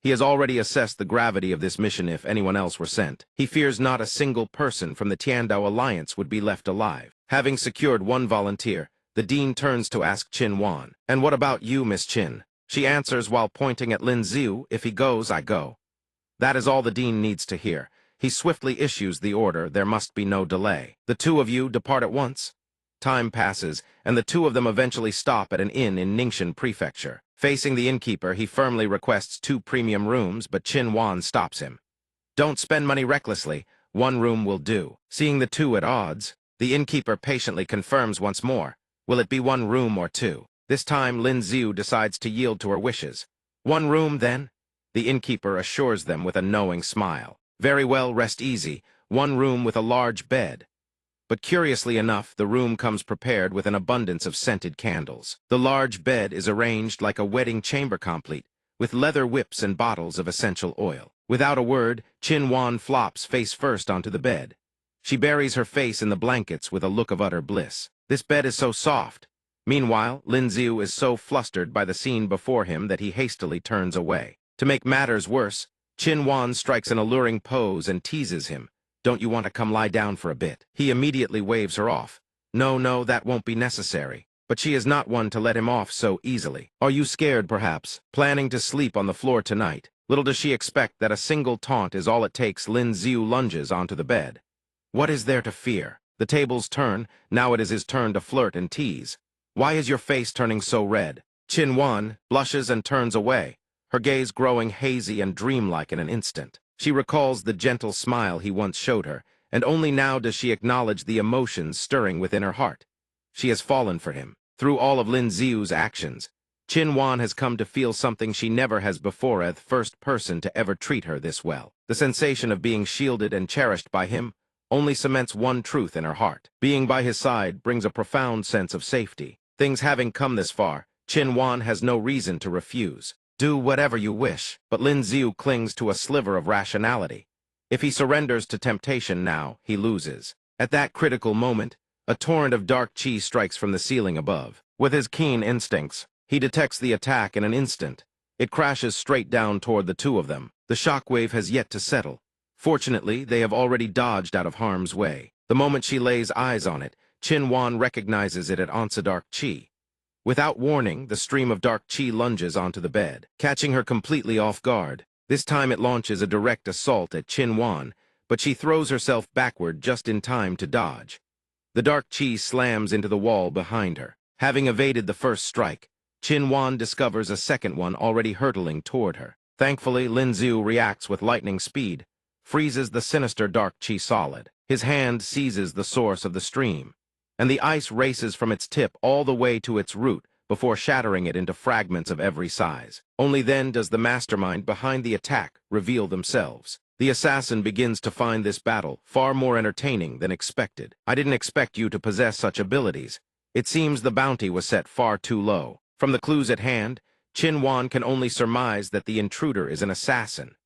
He has already assessed the gravity of this mission if anyone else were sent. He fears not a single person from the Tiandao Alliance would be left alive. Having secured one volunteer, the dean turns to ask Qin Wan, "And what about you, Miss Qin?" She answers while pointing at Lin Ziu, "If he goes, I go." That is all the dean needs to hear. He swiftly issues the order, there must be no delay. "The two of you depart at once." Time passes, and the two of them eventually stop at an inn in Ningxin Prefecture. Facing the innkeeper, he firmly requests 2 premium rooms, but Qin Wan stops him. "Don't spend money recklessly. 1 room will do." Seeing the two at odds, the innkeeper patiently confirms once more, "Will it be 1 room or 2? This time, Lin Ziu decides to yield to her wishes. "1 room, then?" The innkeeper assures them with a knowing smile. "Very well, rest easy. 1 room with a large bed." But curiously enough, the room comes prepared with an abundance of scented candles. The large bed is arranged like a wedding chamber complete, with leather whips and bottles of essential oil. Without a word, Qin Wan flops face first onto the bed. She buries her face in the blankets with a look of utter bliss. This bed is so soft. Meanwhile, Lin Ziu is so flustered by the scene before him that he hastily turns away. To make matters worse, Qin Wan strikes an alluring pose and teases him. "Don't you want to come lie down for a bit?" He immediately waves her off. No, that won't be necessary." But she is not one to let him off so easily. "Are you scared, perhaps? Planning to sleep on the floor tonight?" Little does she expect that a single taunt is all it takes. Lin Ziu lunges onto the bed. What is there to fear? The tables turn. Now it is his turn to flirt and tease. "Why is your face turning so red?" Qin Wan blushes and turns away, her gaze growing hazy and dreamlike in an instant. She recalls the gentle smile he once showed her, and only now does she acknowledge the emotions stirring within her heart. She has fallen for him. Through all of Lin Ziu's actions, Qin Wan has come to feel something she never has before, as the first person to ever treat her this well. The sensation of being shielded and cherished by him only cements one truth in her heart. Being by his side brings a profound sense of safety. Things having come this far, Qin Wan has no reason to refuse. "Do whatever you wish." But Lin Ziu clings to a sliver of rationality. If he surrenders to temptation now, he loses. At that critical moment, a torrent of dark chi strikes from the ceiling above. With his keen instincts, he detects the attack in an instant. It crashes straight down toward the two of them. The shockwave has yet to settle. Fortunately, they have already dodged out of harm's way. The moment she lays eyes on it, Qin Wan recognizes it as dark chi. Without warning, the stream of dark chi lunges onto the bed, catching her completely off guard. This time it launches a direct assault at Qin Wan, but she throws herself backward just in time to dodge. The dark chi slams into the wall behind her. Having evaded the first strike, Qin Wan discovers a second one already hurtling toward her. Thankfully, Lin Ziu reacts with lightning speed, freezes the sinister dark chi solid. His hand seizes the source of the stream, and the ice races from its tip all the way to its root before shattering it into fragments of every size. Only then does the mastermind behind the attack reveal themselves. The assassin begins to find this battle far more entertaining than expected. "I didn't expect you to possess such abilities. It seems the bounty was set far too low." From the clues at hand, Qin Wan can only surmise that the intruder is an assassin.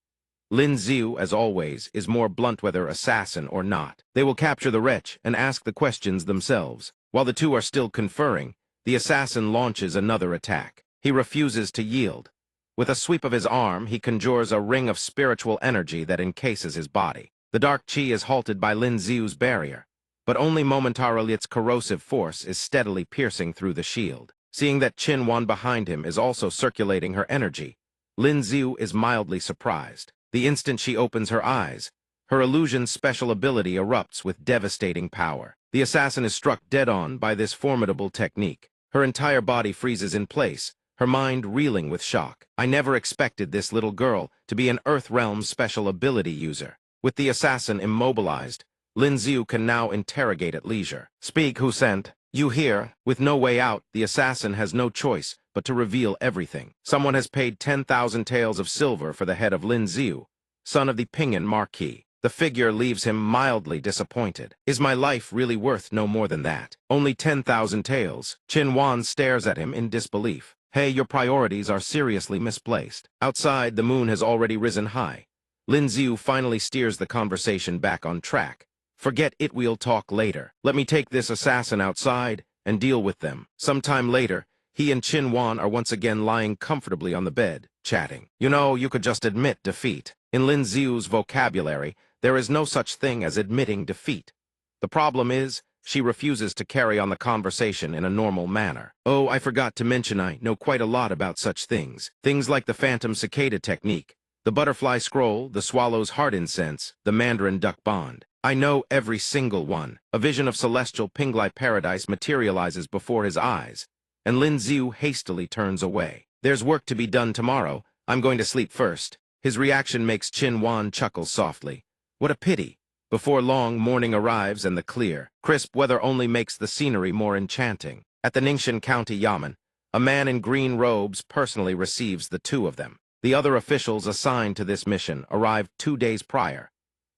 Lin Ziu, as always, is more blunt whether assassin or not. They will capture the wretch and ask the questions themselves. While the two are still conferring, the assassin launches another attack. He refuses to yield. With a sweep of his arm, he conjures a ring of spiritual energy that encases his body. The dark chi is halted by Lin Ziu's barrier, but only momentarily. Its corrosive force is steadily piercing through the shield. Seeing that Qin Wan behind him is also circulating her energy, Lin Ziu is mildly surprised. The instant she opens her eyes, her illusion's special ability erupts with devastating power. The assassin is struck dead on by this formidable technique. Her entire body freezes in place, her mind reeling with shock. "I never expected this little girl to be an Earth-realm special ability user." With the assassin immobilized, Lin Ziu can now interrogate at leisure. "Speak, who sent you here?" With no way out, the assassin has no choice but to reveal everything. Someone has paid 10,000 taels of silver for the head of Lin Ziu, son of the Pingan Marquis. The figure leaves him mildly disappointed. Is my life really worth no more than that? Only 10,000 taels. Qin Wan stares at him in disbelief. "Hey, your priorities are seriously misplaced." Outside, the moon has already risen high. Lin Ziu finally steers the conversation back on track. "Forget it, we'll talk later. Let me take this assassin outside and deal with them." Sometime later, He and Qin Wan are once again lying comfortably on the bed, chatting. You know, you could just admit defeat. In Lin Xiu's vocabulary, there is no such thing as admitting defeat. The problem is, she refuses to carry on the conversation in a normal manner. Oh, I forgot to mention I know quite a lot about such things. Things like the phantom cicada technique, the butterfly scroll, the swallow's heart incense, the mandarin duck bond. I know every single one. A vision of celestial Pinglai paradise materializes before his eyes, and Lin Xiu hastily turns away. There's work to be done tomorrow. I'm going to sleep first. His reaction makes Qin Wan chuckle softly. What a pity. Before long, morning arrives and the clear, crisp weather only makes the scenery more enchanting. At the Ningxin County Yamen, a man in green robes personally receives the two of them. The other officials assigned to this mission arrived 2 days prior.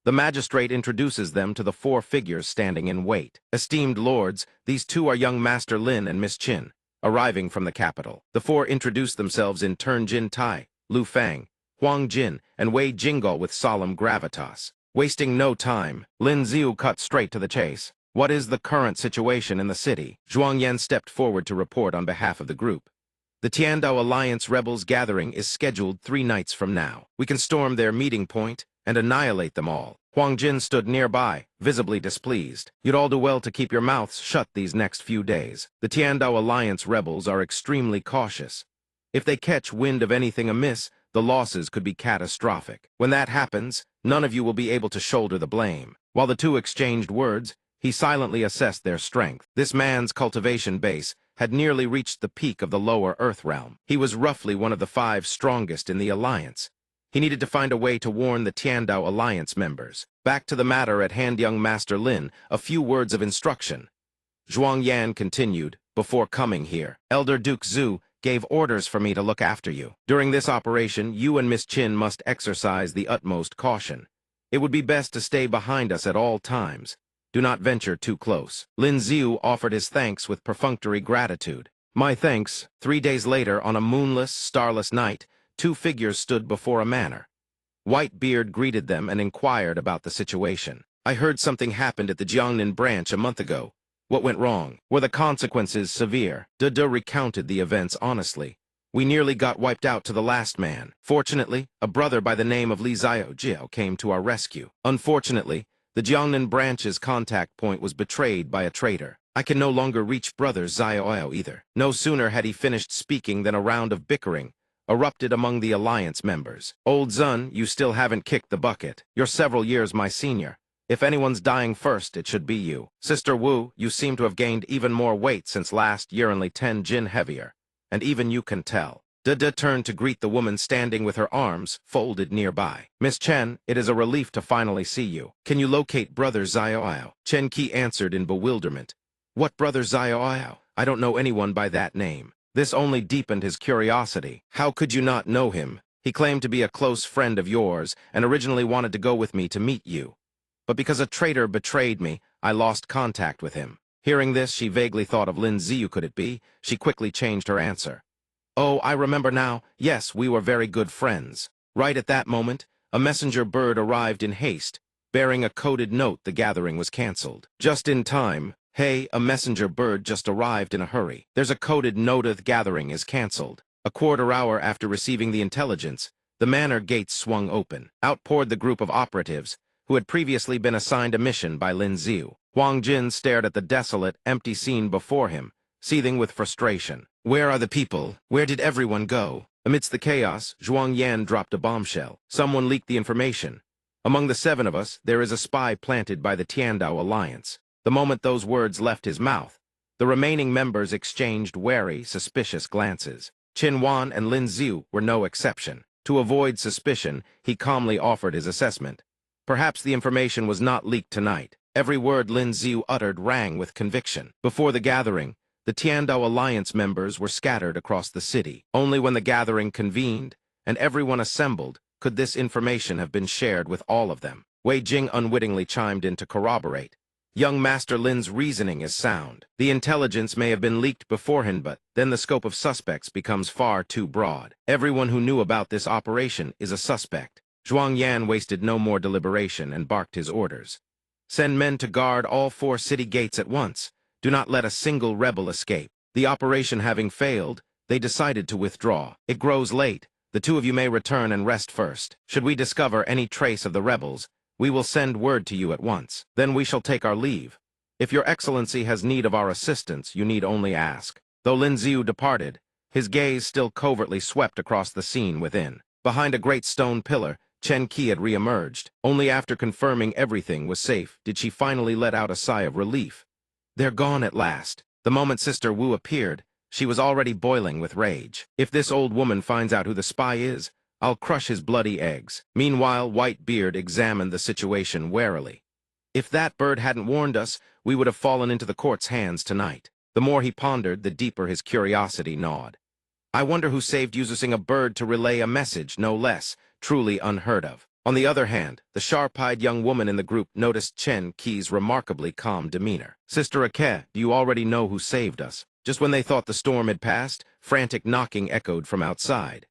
The magistrate introduces them to the 4 figures standing in wait. Esteemed lords, these two are young Master Lin and Miss Qin, arriving from the capital. The 4 introduce themselves in turn Jin Tai, Lu Fang, Huang Jin, and Wei Jingol with solemn gravitas. Wasting no time, Lin Xiu cut straight to the chase. What is the current situation in the city? Zhuang Yan stepped forward to report on behalf of the group. The Tiandao Alliance rebels gathering is scheduled 3 nights from now. We can storm their meeting point and annihilate them all. Huang Jin stood nearby, visibly displeased. You'd all do well to keep your mouths shut these next few days. The Tiandao Alliance rebels are extremely cautious. If they catch wind of anything amiss, the losses could be catastrophic. When that happens, none of you will be able to shoulder the blame. While the two exchanged words, he silently assessed their strength. This man's cultivation base had nearly reached the peak of the lower Earth realm. He was roughly one of the 5 strongest in the Alliance. He needed to find a way to warn the Tiandao Alliance members. Back to the matter at hand, young Master Lin, a few words of instruction. Zhuang Yan continued, before coming here, Elder Duke Zhu gave orders for me to look after you. During this operation, you and Miss Qin must exercise the utmost caution. It would be best to stay behind us at all times. Do not venture too close. Lin Xiu offered his thanks with perfunctory gratitude. My thanks. 3 days later, on a moonless, starless night, 2 figures stood before a manor. Whitebeard greeted them and inquired about the situation. I heard something happened at the Jiangnan branch a month ago. What went wrong? Were the consequences severe? Dudu recounted the events honestly. We nearly got wiped out to the last man. Fortunately, a brother by the name of Li Xiao came to our rescue. Unfortunately, the Jiangnan branch's contact point was betrayed by a traitor. I can no longer reach brother Xiao either. No sooner had he finished speaking than a round of bickering erupted among the Alliance members. Old Zun, you still haven't kicked the bucket. You're several years my senior. If anyone's dying first, it should be you. Sister Wu, you seem to have gained even more weight since last year, only 10 jin heavier. And even you can tell. Dudu turned to greet the woman standing with her arms folded nearby. Miss Chen, it is a relief to finally see you. Can you locate brother Xiao? Chen Qi answered in bewilderment. What brother Xiao? I don't know anyone by that name. This only deepened his curiosity. How could you not know him? He claimed to be a close friend of yours and originally wanted to go with me to meet you. But because a traitor betrayed me, I lost contact with him. Hearing this, she vaguely thought of Lin Xiu could it be? She quickly changed her answer. Oh, I remember now. Yes, we were very good friends. Right at that moment, a messenger bird arrived in haste. Bearing a coded note, the gathering was cancelled. Just in time. Hey, a messenger bird just arrived in a hurry. There's a coded note the gathering is cancelled. A quarter hour after receiving the intelligence, the manor gates swung open. Out poured the group of operatives, who had previously been assigned a mission by Lin Xiu. Huang Jin stared at the desolate, empty scene before him, seething with frustration. Where are the people? Where did everyone go? Amidst the chaos, Zhuang Yan dropped a bombshell. Someone leaked the information. Among the 7 of us, there is a spy planted by the Tiandao Alliance. The moment those words left his mouth, the remaining members exchanged wary, suspicious glances. Qin Wan and Lin Xiu were no exception. To avoid suspicion, he calmly offered his assessment. Perhaps the information was not leaked tonight. Every word Lin Xiu uttered rang with conviction. Before the gathering, the Tiandao Alliance members were scattered across the city. Only when the gathering convened and everyone assembled could this information have been shared with all of them. Wei Jing unwittingly chimed in to corroborate. Young Master Lin's reasoning is sound. The intelligence may have been leaked beforehand, but then the scope of suspects becomes far too broad. Everyone who knew about this operation is a suspect. Zhuang Yan wasted no more deliberation and barked his orders. Send men to guard all 4 city gates at once. Do not let a single rebel escape. The operation having failed, they decided to withdraw. It grows late. The two of you may return and rest first. Should we discover any trace of the rebels, we will send word to you at once. Then we shall take our leave. If your excellency has need of our assistance, you need only ask." Though Lin Ziu departed, his gaze still covertly swept across the scene within. Behind a great stone pillar, Chen Qi had re-emerged. Only after confirming everything was safe did she finally let out a sigh of relief. They're gone at last. The moment Sister Wu appeared, she was already boiling with rage. If this old woman finds out who the spy is, I'll crush his bloody eggs. Meanwhile, Whitebeard examined the situation warily. If that bird hadn't warned us, we would have fallen into the court's hands tonight. The more he pondered, the deeper his curiosity gnawed. I wonder who saved using a bird to relay a message, no less, truly unheard of. On the other hand, the sharp-eyed young woman in the group noticed Chen Qi's remarkably calm demeanor. "Sister Ake, do you already know who saved us?" Just when they thought the storm had passed, frantic knocking echoed from outside.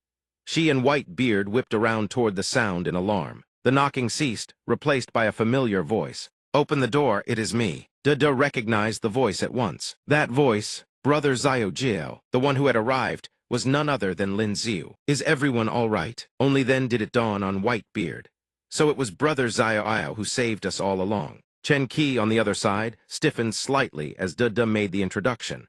She and Whitebeard whipped around toward the sound in alarm. The knocking ceased, replaced by a familiar voice. "Open the door, it is me." Da recognized the voice at once. That voice, Brother Xiao Jiao, the one who had arrived, was none other than Lin Ziu. "Is everyone all right?" Only then did it dawn on Whitebeard. So it was Brother Xiao who saved us all along. Chen Qi, on the other side, stiffened slightly as Da made the introduction.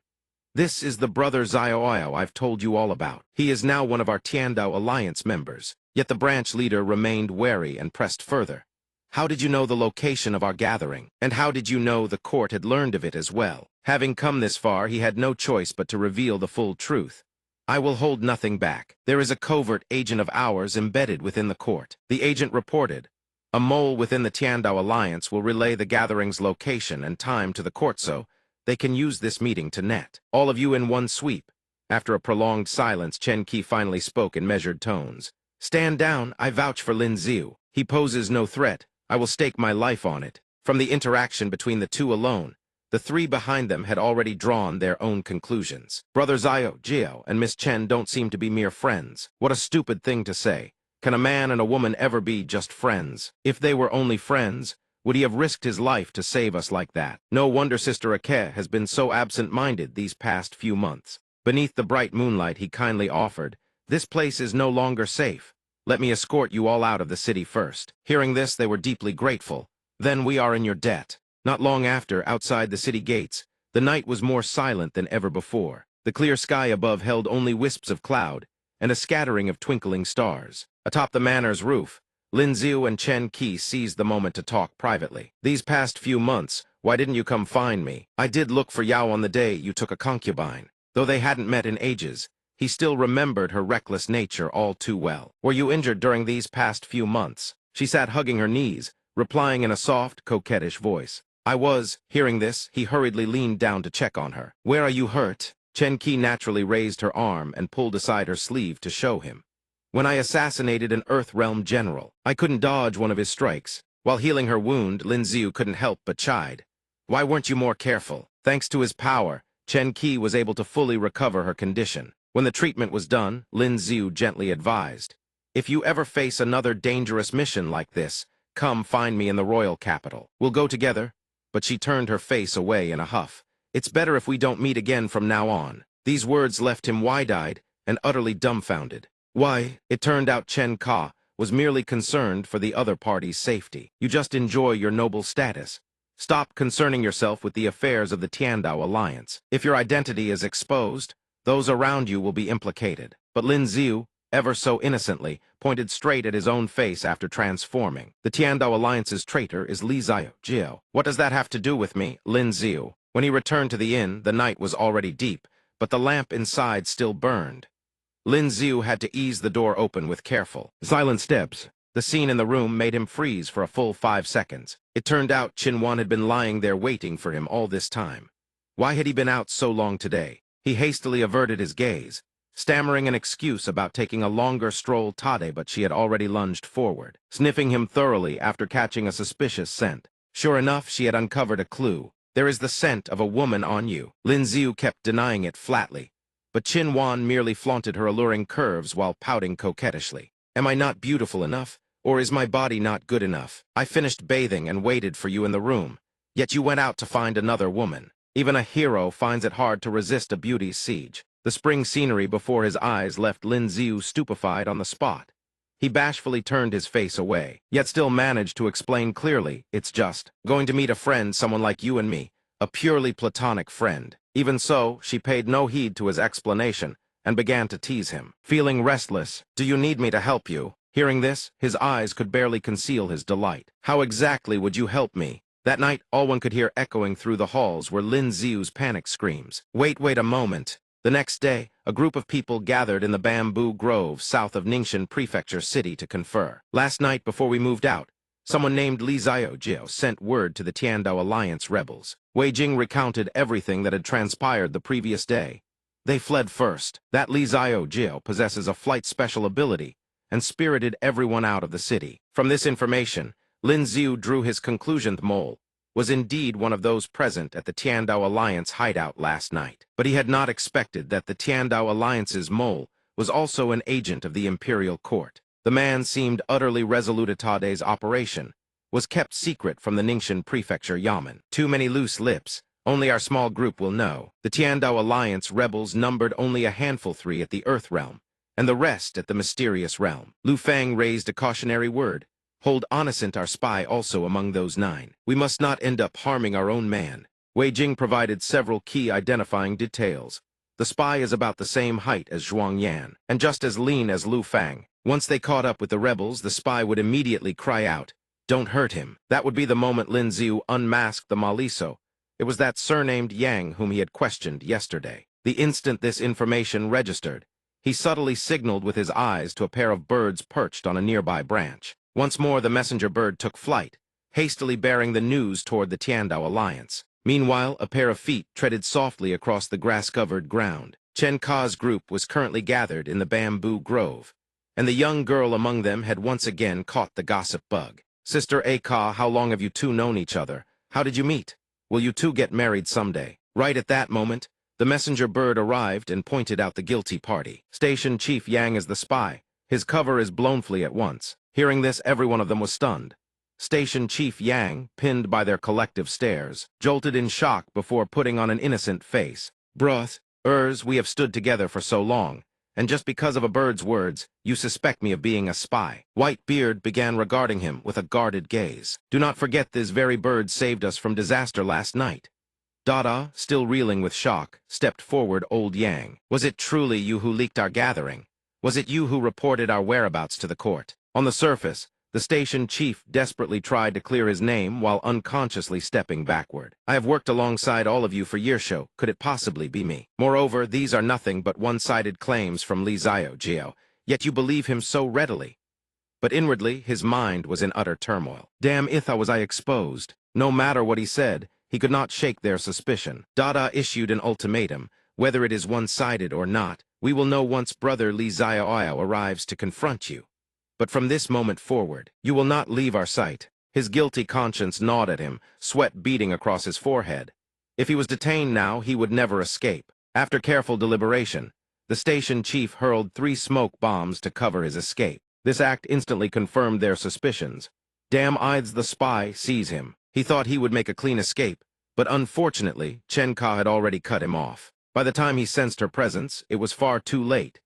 "This is the Brother Xiao I've told you all about. He is now one of our Tiandao Alliance members." Yet the branch leader remained wary and pressed further. "How did you know the location of our gathering? And how did you know the court had learned of it as well?" Having come this far, he had no choice but to reveal the full truth. "I will hold nothing back. There is a covert agent of ours embedded within the court." The agent reported, "A mole within the Tiandao Alliance will relay the gathering's location and time to the court so they can use this meeting to net all of you in one sweep." After a prolonged silence, Chen Qi finally spoke in measured tones. "Stand down, I vouch for Lin Ziu. He poses no threat. I will stake my life on it." From the interaction between the two alone, the three behind them had already drawn their own conclusions. Brother Xiao Jiao and Miss Chen don't seem to be mere friends. What a stupid thing to say. Can a man and a woman ever be just friends? If they were only friends, would he have risked his life to save us like that? No wonder Sister Ake has been so absent-minded these past few months. Beneath the bright moonlight he kindly offered, "This place is no longer safe. Let me escort you all out of the city first." Hearing this, they were deeply grateful. "Then we are in your debt." Not long after, outside the city gates, the night was more silent than ever before. The clear sky above held only wisps of cloud and a scattering of twinkling stars. Atop the manor's roof, Lin Ziu and Chen Qi seized the moment to talk privately. "These past few months, why didn't you come find me? I did look for Yao on the day you took a concubine." Though they hadn't met in ages, he still remembered her reckless nature all too well. "Were you injured during these past few months?" She sat hugging her knees, replying in a soft, coquettish voice. "I was." Hearing this, he hurriedly leaned down to check on her. "Where are you hurt?" Chen Qi naturally raised her arm and pulled aside her sleeve to show him. "When I assassinated an Earth-realm general, I couldn't dodge one of his strikes." While healing her wound, Lin Ziu couldn't help but chide. "Why weren't you more careful?" Thanks to his power, Chen Qi was able to fully recover her condition. When the treatment was done, Lin Ziu gently advised, "If you ever face another dangerous mission like this, come find me in the royal capital. We'll go together." But she turned her face away in a huff. "It's better if we don't meet again from now on." These words left him wide-eyed and utterly dumbfounded. Why, it turned out Chen Ka was merely concerned for the other party's safety. You just enjoy your noble status. Stop concerning yourself with the affairs of the Tiandao Alliance. If your identity is exposed, those around you will be implicated. But Lin Ziu, ever so innocently, pointed straight at his own face after transforming. "The Tiandao Alliance's traitor is Li Xiao Jiao. What does that have to do with me?" Lin Ziu. When he returned to the inn, the night was already deep, but the lamp inside still burned. Lin Ziu had to ease the door open with careful, silent steps. The scene in the room made him freeze for a full 5 seconds. It turned out Qinwan had been lying there waiting for him all this time. Why had he been out so long today? He hastily averted his gaze, stammering an excuse about taking a longer stroll Tade, but she had already lunged forward, sniffing him thoroughly after catching a suspicious scent. Sure enough, she had uncovered a clue. "There is the scent of a woman on you." Lin Ziu kept denying it flatly, but Qinwan merely flaunted her alluring curves while pouting coquettishly. "Am I not beautiful enough? Or is my body not good enough? I finished bathing and waited for you in the room, yet you went out to find another woman." Even a hero finds it hard to resist a beauty's siege. The spring scenery before his eyes left Lin Ziu stupefied on the spot. He bashfully turned his face away, yet still managed to explain clearly, "It's just going to meet a friend, someone like you and me, a purely platonic friend." Even so, she paid no heed to his explanation and began to tease him. Feeling restless, "Do you need me to help you?" Hearing this, his eyes could barely conceal his delight. "How exactly would you help me?" That night, all one could hear echoing through the halls were Lin Ziu's panic screams. Wait a moment." The next day, a group of people gathered in the bamboo grove south of Ningxin Prefecture City to confer. "Last night, before we moved out, someone named Li Ziao sent word to the Tiandao Alliance rebels." Wei Jing recounted everything that had transpired the previous day. "They fled first. That Li Ziao possesses a flight special ability and spirited everyone out of the city." From this information, Lin Ziu drew his conclusion. Mole was indeed one of those present at the Tiandao Alliance hideout last night. But he had not expected that the Tiandao Alliance's Mole was also an agent of the imperial court. The man seemed utterly resolute. Atade's operation was kept secret from the Ningxin Prefecture Yamen. Too many loose lips. Only our small group will know. The Tiandao Alliance rebels numbered only a handful, 3 at the Earth Realm, and the rest at the Mysterious Realm. Lu Fang raised a cautionary word. "Hold Innocent, our spy, also among those 9. We must not end up harming our own man." Wei Jing provided several key identifying details. The spy is about the same height as Zhuang Yan, and just as lean as Lu Fang. Once they caught up with the rebels, the spy would immediately cry out, "Don't hurt him." That would be the moment Lin Ziu unmasked the Maliso. It was that surnamed Yang whom he had questioned yesterday. The instant this information registered, he subtly signaled with his eyes to a pair of birds perched on a nearby branch. Once more the messenger bird took flight, hastily bearing the news toward the Tiandao Alliance. Meanwhile, a pair of feet treaded softly across the grass-covered ground. Chen Ka's group was currently gathered in the bamboo grove, and the young girl among them had once again caught the gossip bug. "Sister A Ka, how long have you two known each other? How did you meet? Will you two get married someday?" Right at that moment, the messenger bird arrived and pointed out the guilty party. Station Chief Yang is the spy. His cover is blown flee at once. Hearing this, every one of them was stunned. Station Chief Yang, pinned by their collective stares, jolted in shock before putting on an innocent face. "Bruh, we have stood together for so long, and just because of a bird's words, you suspect me of being a spy." Whitebeard began regarding him with a guarded gaze. "Do not forget this very bird saved us from disaster last night." Dada, still reeling with shock, stepped forward. "Old Yang, was it truly you who leaked our gathering? Was it you who reported our whereabouts to the court?" On the surface, the station chief desperately tried to clear his name while unconsciously stepping backward. "I have worked alongside all of you for years. Could it possibly be me? Moreover, these are nothing but one-sided claims from Li Ziao, yet you believe him so readily." But inwardly, his mind was in utter turmoil. Damn itha was I exposed. No matter what he said, he could not shake their suspicion. Dada issued an ultimatum. "Whether it is one-sided or not, we will know once brother Li Ziao arrives to confront you. But from this moment forward, you will not leave our sight." His guilty conscience gnawed at him, sweat beading across his forehead. If he was detained now, he would never escape. After careful deliberation, the station chief hurled 3 smoke bombs to cover his escape. This act instantly confirmed their suspicions. Damn Ides the spy, seize him. He thought he would make a clean escape, but unfortunately, Chen Ka had already cut him off. By the time he sensed her presence, it was far too late.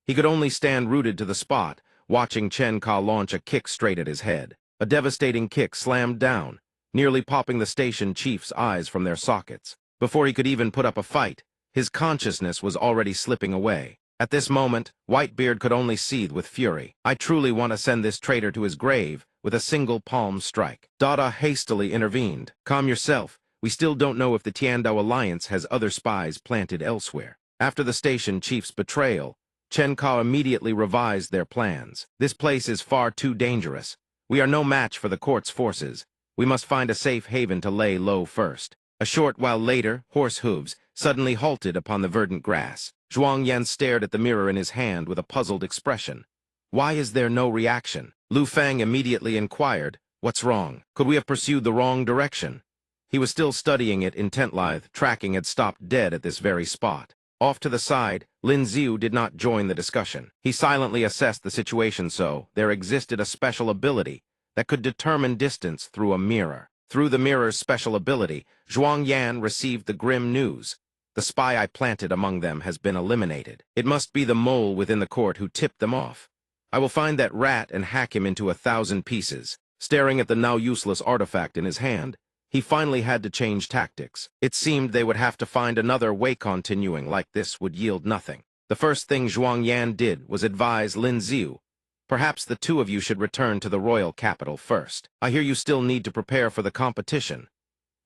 He could only stand rooted to the spot, watching Chen Ka launch a kick straight at his head. A devastating kick slammed down, nearly popping the station chief's eyes from their sockets. Before he could even put up a fight, his consciousness was already slipping away. At this moment, Whitebeard could only seethe with fury. "I truly want to send this traitor to his grave with a single palm strike." Dada hastily intervened. "Calm yourself. We still don't know if the Tiandao Alliance has other spies planted elsewhere." After the station chief's betrayal, Chen Ka immediately revised their plans. "This place is far too dangerous. We are no match for the court's forces. We must find a safe haven to lay low first." A short while later, horse hooves suddenly halted upon the verdant grass. Zhuang Yan stared at the mirror in his hand with a puzzled expression. "Why is there no reaction?" Lu Fang immediately inquired, "What's wrong? Could we have pursued the wrong direction?" He was still studying it intently. Tracking had stopped dead at this very spot. Off to the side, Lin Ziu did not join the discussion. He silently assessed the situation. So there existed a special ability that could determine distance through a mirror. Through the mirror's special ability, Zhuang Yan received the grim news. The spy I planted among them has been eliminated. It must be the mole within the court who tipped them off. I will find that rat and hack him into 1,000 pieces. Staring at the now useless artifact in his hand, he finally had to change tactics. It seemed they would have to find another way. Continuing like this would yield nothing. The first thing Zhuang Yan did was advise Lin Ziu. Perhaps the two of you should return to the royal capital first. I hear you still need to prepare for the competition.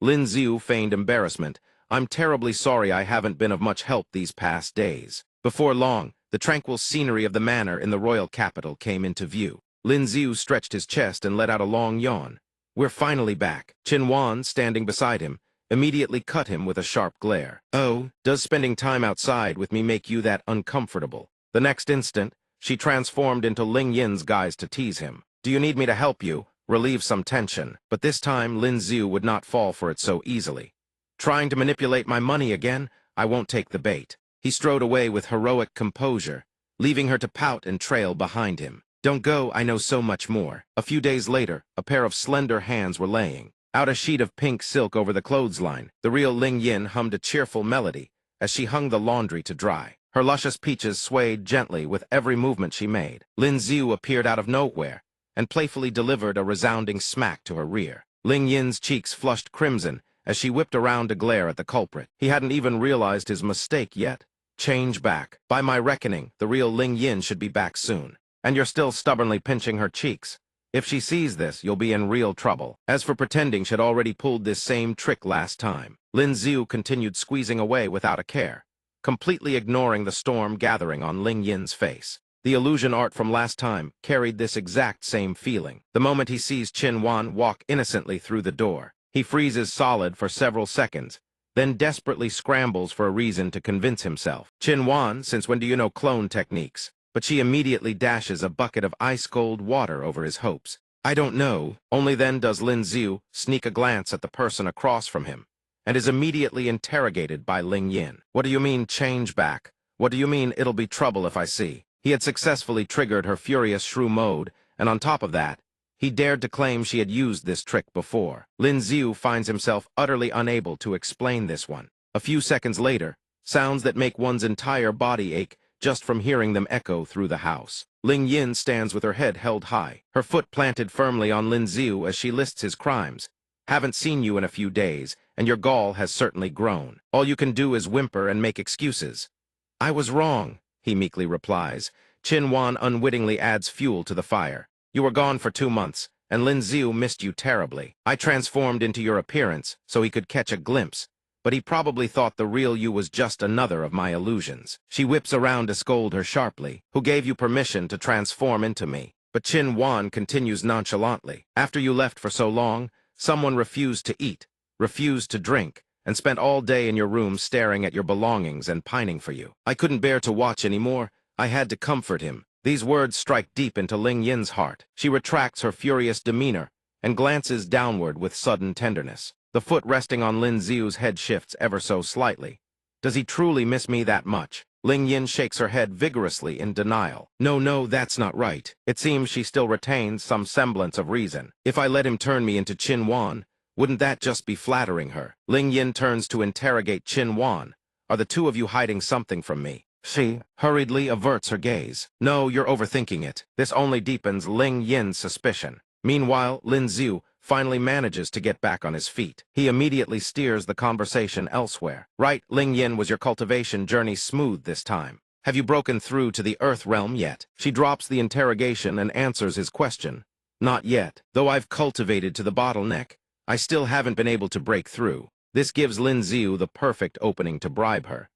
Lin Ziu feigned embarrassment. I'm terribly sorry I haven't been of much help these past days. Before long, the tranquil scenery of the manor in the royal capital came into view. Lin Ziu stretched his chest and let out a long yawn. We're finally back. Qin Wan, standing beside him, immediately cut him with a sharp glare. Oh, does spending time outside with me make you that uncomfortable? The next instant, she transformed into Ling Yin's guise to tease him. Do you need me to help you? Relieve some tension. But this time, Lin Ziu would not fall for it so easily. Trying to manipulate my money again? I won't take the bait. He strode away with heroic composure, leaving her to pout and trail behind him. Don't go, I know so much more. A few days later, a pair of slender hands were laying out a sheet of pink silk over the clothesline. The real Ling Yin hummed a cheerful melody as she hung the laundry to dry. Her luscious peaches swayed gently with every movement she made. Lin Ziu appeared out of nowhere and playfully delivered a resounding smack to her rear. Ling Yin's cheeks flushed crimson as she whipped around to glare at the culprit. He hadn't even realized his mistake yet. Change back. By my reckoning, the real Ling Yin should be back soon. And you're still stubbornly pinching her cheeks. If she sees this, you'll be in real trouble. As for pretending she'd already pulled this same trick last time, Lin Ziu continued squeezing away without a care, completely ignoring the storm gathering on Ling Yin's face. The illusion art from last time carried this exact same feeling. The moment he sees Qin Wan walk innocently through the door, he freezes solid for several seconds, then desperately scrambles for a reason to convince himself. Qin Wan, since when do you know clone techniques? But she immediately dashes a bucket of ice-cold water over his hopes. I don't know. Only then does Lin Ziu sneak a glance at the person across from him, and is immediately interrogated by Ling Yin. What do you mean, change back? What do you mean, it'll be trouble if I see? He had successfully triggered her furious shrew mode, and on top of that, he dared to claim she had used this trick before. Lin Ziu finds himself utterly unable to explain this one. A few seconds later, sounds that make one's entire body ache just from hearing them echo through the house. Ling Yin stands with her head held high, her foot planted firmly on Lin Ziu as she lists his crimes. Haven't seen you in a few days, and your gall has certainly grown. All you can do is whimper and make excuses. I was wrong, he meekly replies. Qin Wan unwittingly adds fuel to the fire. You were gone for 2 months, and Lin Ziu missed you terribly. I transformed into your appearance so he could catch a glimpse, but he probably thought the real you was just another of my illusions. She whips around to scold her sharply. Who gave you permission to transform into me? But Qin Wan continues nonchalantly. After you left for so long, someone refused to eat, refused to drink, and spent all day in your room staring at your belongings and pining for you. I couldn't bear to watch anymore. I had to comfort him. These words strike deep into Ling Yin's heart. She retracts her furious demeanor and glances downward with sudden tenderness. The foot resting on Lin Ziu's head shifts ever so slightly. Does he truly miss me that much? Ling Yin shakes her head vigorously in denial. No, that's not right. It seems she still retains some semblance of reason. If I let him turn me into Qin Wan, wouldn't that just be flattering her? Ling Yin turns to interrogate Qin Wan. Are the two of you hiding something from me? She hurriedly averts her gaze. No, you're overthinking it. This only deepens Ling Yin's suspicion. Meanwhile, Lin Ziu finally manages to get back on his feet. He immediately steers the conversation elsewhere. Right, Ling Yin, was your cultivation journey smooth this time? Have you broken through to the Earth realm yet? She drops the interrogation and answers his question. Not yet. Though I've cultivated to the bottleneck, I still haven't been able to break through. This gives Lin Ziu the perfect opening to bribe her.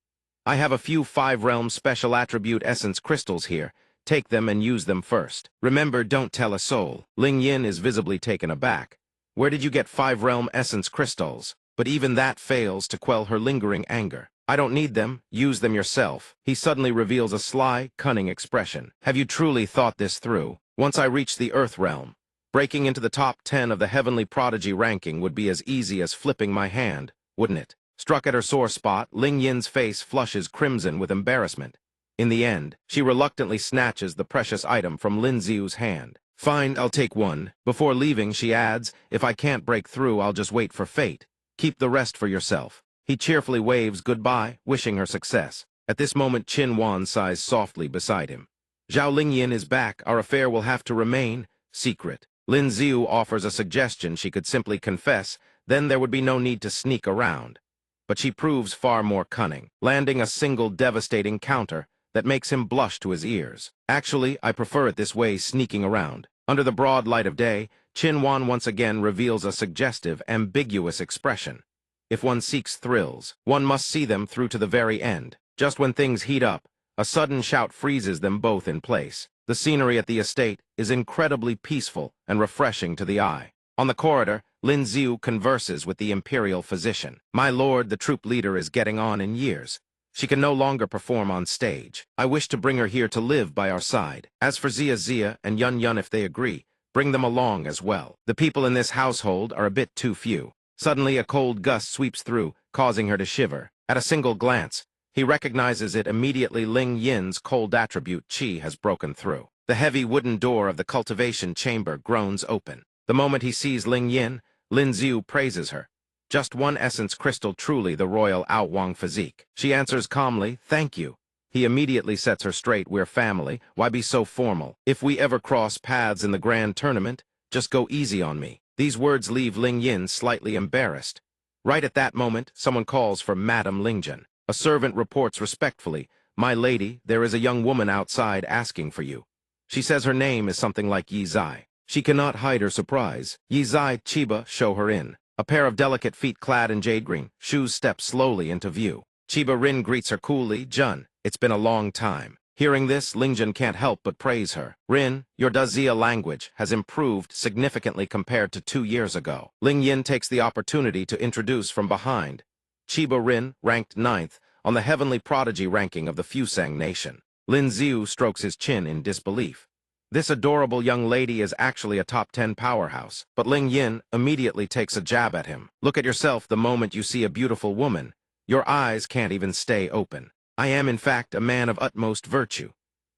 I have a few 5-realm special attribute essence crystals here. Take them and use them first. Remember, don't tell a soul. Ling Yin is visibly taken aback. Where did you get 5-realm essence crystals? But even that fails to quell her lingering anger. I don't need them. Use them yourself. He suddenly reveals a sly, cunning expression. Have you truly thought this through? Once I reach the Earth realm, breaking into the top 10 of the Heavenly Prodigy ranking would be as easy as flipping my hand, wouldn't it? Struck at her sore spot, Ling Yin's face flushes crimson with embarrassment. In the end, she reluctantly snatches the precious item from Lin Ziu's hand. Fine, I'll take one. Before leaving, she adds, if I can't break through, I'll just wait for fate. Keep the rest for yourself. He cheerfully waves goodbye, wishing her success. At this moment, Qin Wan sighs softly beside him. Zhao Lingyin is back. Our affair will have to remain secret. Lin Ziu offers a suggestion she could simply confess, then there would be no need to sneak around. But she proves far more cunning, landing a single devastating counter that makes him blush to his ears. Actually, I prefer it this way, sneaking around. Under the broad light of day, Qin Wan once again reveals a suggestive, ambiguous expression. If one seeks thrills, one must see them through to the very end. Just when things heat up, a sudden shout freezes them both in place. The scenery at the estate is incredibly peaceful and refreshing to the eye. On the corridor, Lin Ziu converses with the imperial physician. My lord, the troop leader is getting on in years. She can no longer perform on stage. I wish to bring her here to live by our side. As for Zia and Yun Yun, if they agree, bring them along as well. The people in this household are a bit too few. Suddenly, a cold gust sweeps through, causing her to shiver. At a single glance, he recognizes it immediately. Ling Yin's cold attribute, Qi, has broken through. The heavy wooden door of the cultivation chamber groans open. The moment he sees Ling Yin, Lin Ziu praises her. Just one essence crystal, truly the royal Ao physique. She answers calmly, thank you. He immediately sets her straight. We're family. Why be so formal? If we ever cross paths in the grand tournament, just go easy on me. These words leave Ling Yin slightly embarrassed. Right at that moment, someone calls for Madame Lingjun. A servant reports respectfully, my lady, there is a young woman outside asking for you. She says her name is something like Yi Zai. She cannot hide her surprise. Yi Zai, Chiba, show her in. A pair of delicate feet clad in jade green shoes step slowly into view. Chiba Rin greets her coolly, Jun, it's been a long time. Hearing this, Lingjun can't help but praise her. Rin, your Dazia language has improved significantly compared to 2 years ago. Ling Yin takes the opportunity to introduce from behind. Chiba Rin, ranked 9th on the heavenly prodigy ranking of the Fusang nation. Lin Ziu strokes his chin in disbelief. This adorable young lady is actually a top 10 powerhouse, but Ling Yin immediately takes a jab at him. Look at yourself the moment you see a beautiful woman. Your eyes can't even stay open. I am, in fact, a man of utmost virtue.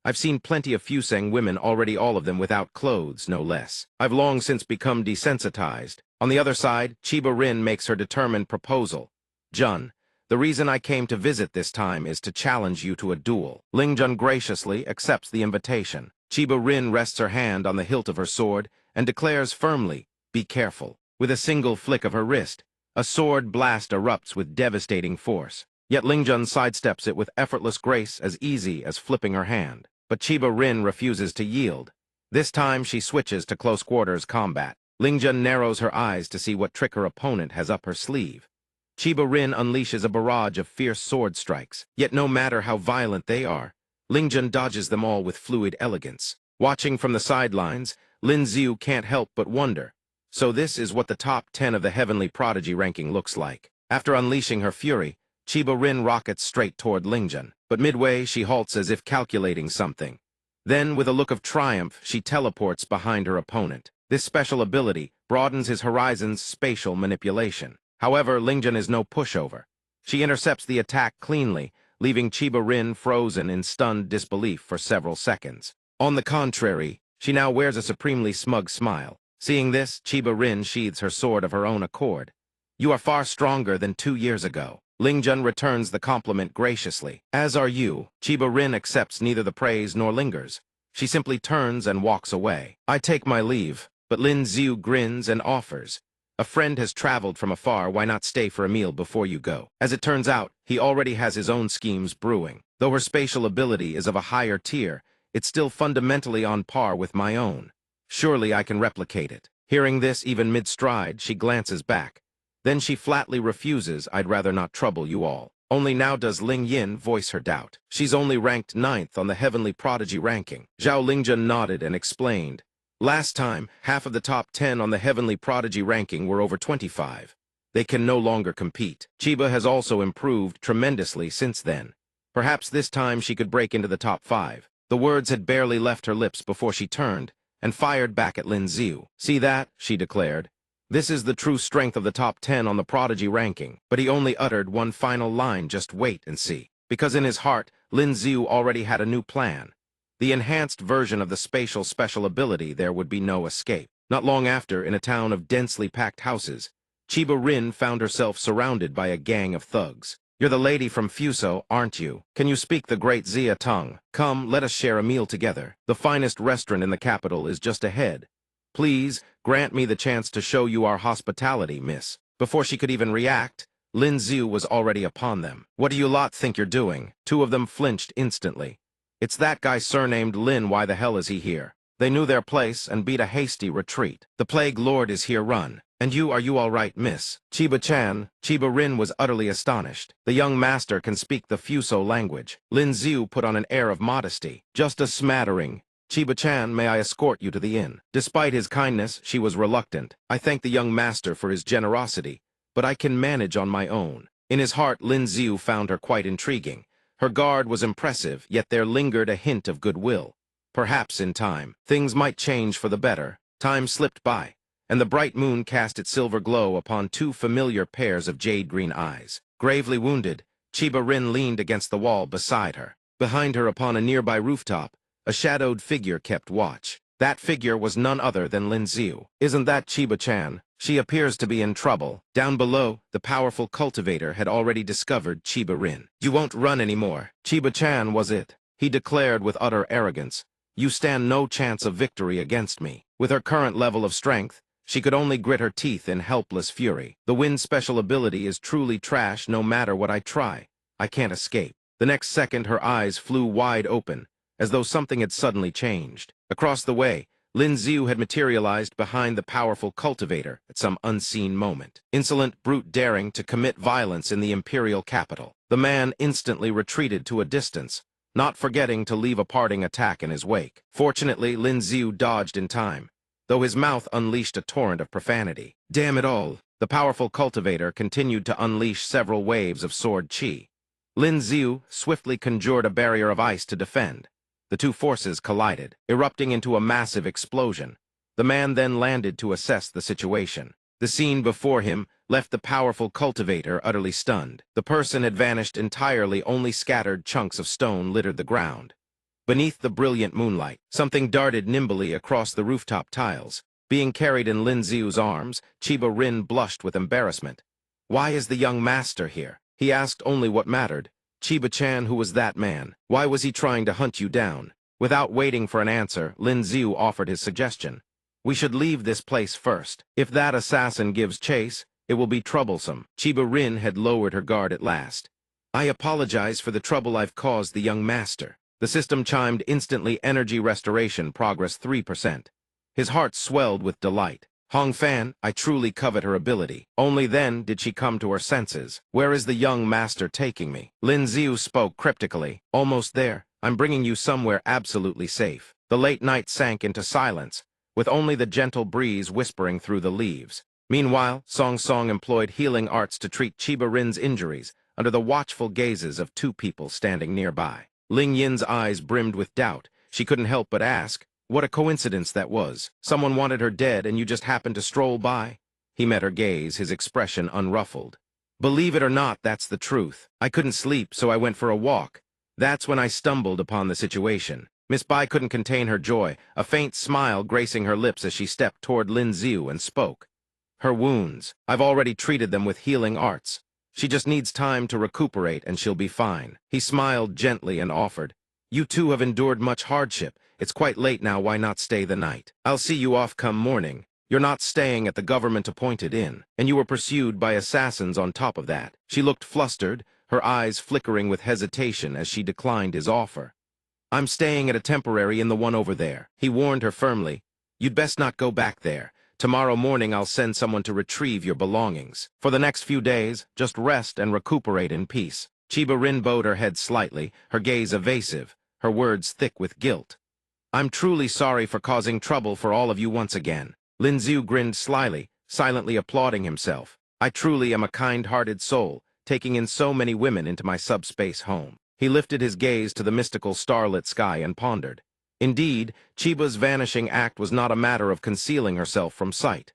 I've seen plenty of Fusang women already, all of them without clothes, no less. I've long since become desensitized. On the other side, Chiba Rin makes her determined proposal. Jun, the reason I came to visit this time is to challenge you to a duel. Lingjun graciously accepts the invitation. Chiba Rin rests her hand on the hilt of her sword and declares firmly, be careful. With a single flick of her wrist, a sword blast erupts with devastating force. Yet Lingjun sidesteps it with effortless grace, as easy as flipping her hand. But Chiba Rin refuses to yield. This time she switches to close quarters combat. Lingjun narrows her eyes to see what trick her opponent has up her sleeve. Chiba Rin unleashes a barrage of fierce sword strikes, yet no matter how violent they are, Lingjun dodges them all with fluid elegance. Watching from the sidelines, Lin Ziu can't help but wonder. So this is what the top 10 of the heavenly prodigy ranking looks like. After unleashing her fury, Chiba Rin rockets straight toward Lingjun, but midway she halts as if calculating something. Then, with a look of triumph, she teleports behind her opponent. This special ability broadens his horizon's spatial manipulation. However, Lingjun is no pushover. She intercepts the attack cleanly, leaving Chiba Rin frozen in stunned disbelief for several seconds. On the contrary, she now wears a supremely smug smile. Seeing this, Chiba Rin sheathes her sword of her own accord. You are far stronger than 2 years ago. Lingjun returns the compliment graciously. As are you. Chiba Rin accepts neither the praise nor lingers. She simply turns and walks away. I take my leave, but Lin Ziu grins and offers. A friend has traveled from afar, why not stay for a meal before you go? As it turns out, he already has his own schemes brewing. Though her spatial ability is of a higher tier, it's still fundamentally on par with my own. Surely I can replicate it. Hearing this, even mid-stride, she glances back. Then she flatly refuses, I'd rather not trouble you all. Only now does Ling Yin voice her doubt. She's only ranked 9th on the heavenly prodigy ranking. Zhao Lingjun nodded and explained. Last time, half of the top 10 on the heavenly prodigy ranking were over 25. They can no longer compete. Chiba has also improved tremendously since then. Perhaps this time she could break into the top 5. The words had barely left her lips before she turned and fired back at Lin Ziu. See that, she declared. This is the true strength of the top 10 on the prodigy ranking. But he only uttered one final line, just wait and see. Because in his heart, Lin Ziu already had a new plan. The enhanced version of the spatial special ability, there would be no escape. Not long after, in a town of densely packed houses, Chiba Rin found herself surrounded by a gang of thugs. "You're the lady from Fuso, aren't you? Can you speak the great Xia tongue? Come, let us share a meal together. The finest restaurant in the capital is just ahead. Please, grant me the chance to show you our hospitality, miss." Before she could even react, Lin Xiu was already upon them. "What do you lot think you're doing?" Two of them flinched instantly. "It's that guy surnamed Lin, why the hell is he here?" They knew their place and beat a hasty retreat. "The Plague Lord is here, run. And are you all right, miss?" Chiba-chan. Chiba Rin was utterly astonished. The young master can speak the Fuso language. Lin Xiu put on an air of modesty. "Just a smattering. Chiba-chan, may I escort you to the inn?" Despite his kindness, she was reluctant. "I thank the young master for his generosity, but I can manage on my own." In his heart, Lin Xiu found her quite intriguing. Her guard was impressive, yet there lingered a hint of goodwill. Perhaps in time, things might change for the better. Time slipped by, and the bright moon cast its silver glow upon two familiar pairs of jade-green eyes. Gravely wounded, Chiba Rin leaned against the wall beside her. Behind her, upon a nearby rooftop, a shadowed figure kept watch. That figure was none other than Lin Xiu. "Isn't that Chiba-chan? She appears to be in trouble." Down below, the powerful cultivator had already discovered Chiba Rin. "You won't run anymore. Chiba-chan was it," he declared with utter arrogance. "You stand no chance of victory against me." With her current level of strength, she could only grit her teeth in helpless fury. "The wind special ability is truly trash no matter what I try. I can't escape." The next second, her eyes flew wide open, as though something had suddenly changed. Across the way, Lin Xiu had materialized behind the powerful cultivator at some unseen moment. Insolent brute daring to commit violence in the imperial capital. The man instantly retreated to a distance, not forgetting to leave a parting attack in his wake. Fortunately, Lin Xiu dodged in time, though his mouth unleashed a torrent of profanity. "Damn it all!" The powerful cultivator continued to unleash several waves of sword chi. Lin Xiu swiftly conjured a barrier of ice to defend. The two forces collided, erupting into a massive explosion. The man then landed to assess the situation. The scene before him left the powerful cultivator utterly stunned. The person had vanished entirely, only scattered chunks of stone littered the ground. Beneath the brilliant moonlight, something darted nimbly across the rooftop tiles. Being carried in Lin Xiu's arms, Chiba Rin blushed with embarrassment. "Why is the young master here?" He asked only what mattered. "Chiba-chan, who was that man? Why was he trying to hunt you down?" Without waiting for an answer, Lin Xiu offered his suggestion. "We should leave this place first. If that assassin gives chase, it will be troublesome." Chiba Rin had lowered her guard at last. "I apologize for the trouble I've caused the young master." The system chimed instantly. Energy restoration, progress 3%. His heart swelled with delight. "Hong Fan, I truly covet her ability." Only then did she come to her senses. "Where is the young master taking me?" Lin Xiu spoke cryptically. "Almost there. I'm bringing you somewhere absolutely safe." The late night sank into silence, with only the gentle breeze whispering through the leaves. Meanwhile, Song Song employed healing arts to treat Chiba Rin's injuries under the watchful gazes of two people standing nearby. Ling Yin's eyes brimmed with doubt. She couldn't help but ask, what a coincidence that was. Someone wanted her dead and you just happened to stroll by? He met her gaze, his expression unruffled. "Believe it or not, that's the truth. I couldn't sleep, so I went for a walk. That's when I stumbled upon the situation." Miss Bai couldn't contain her joy, a faint smile gracing her lips as she stepped toward Lin Xiu and spoke. "Her wounds. I've already treated them with healing arts. She just needs time to recuperate and she'll be fine." He smiled gently and offered, "You two have endured much hardship. It's quite late now, why not stay the night? I'll see you off come morning. You're not staying at the government-appointed inn, and you were pursued by assassins on top of that." She looked flustered, her eyes flickering with hesitation as she declined his offer. "I'm staying at a temporary in the one over there." He warned her firmly, "You'd best not go back there. Tomorrow morning I'll send someone to retrieve your belongings. For the next few days, just rest and recuperate in peace." Chiba Rin bowed her head slightly, her gaze evasive, her words thick with guilt. "I'm truly sorry for causing trouble for all of you once again." Lin Xiu grinned slyly, silently applauding himself. "I truly am a kind-hearted soul, taking in so many women into my subspace home." He lifted his gaze to the mystical starlit sky and pondered. Indeed, Chiba's vanishing act was not a matter of concealing herself from sight.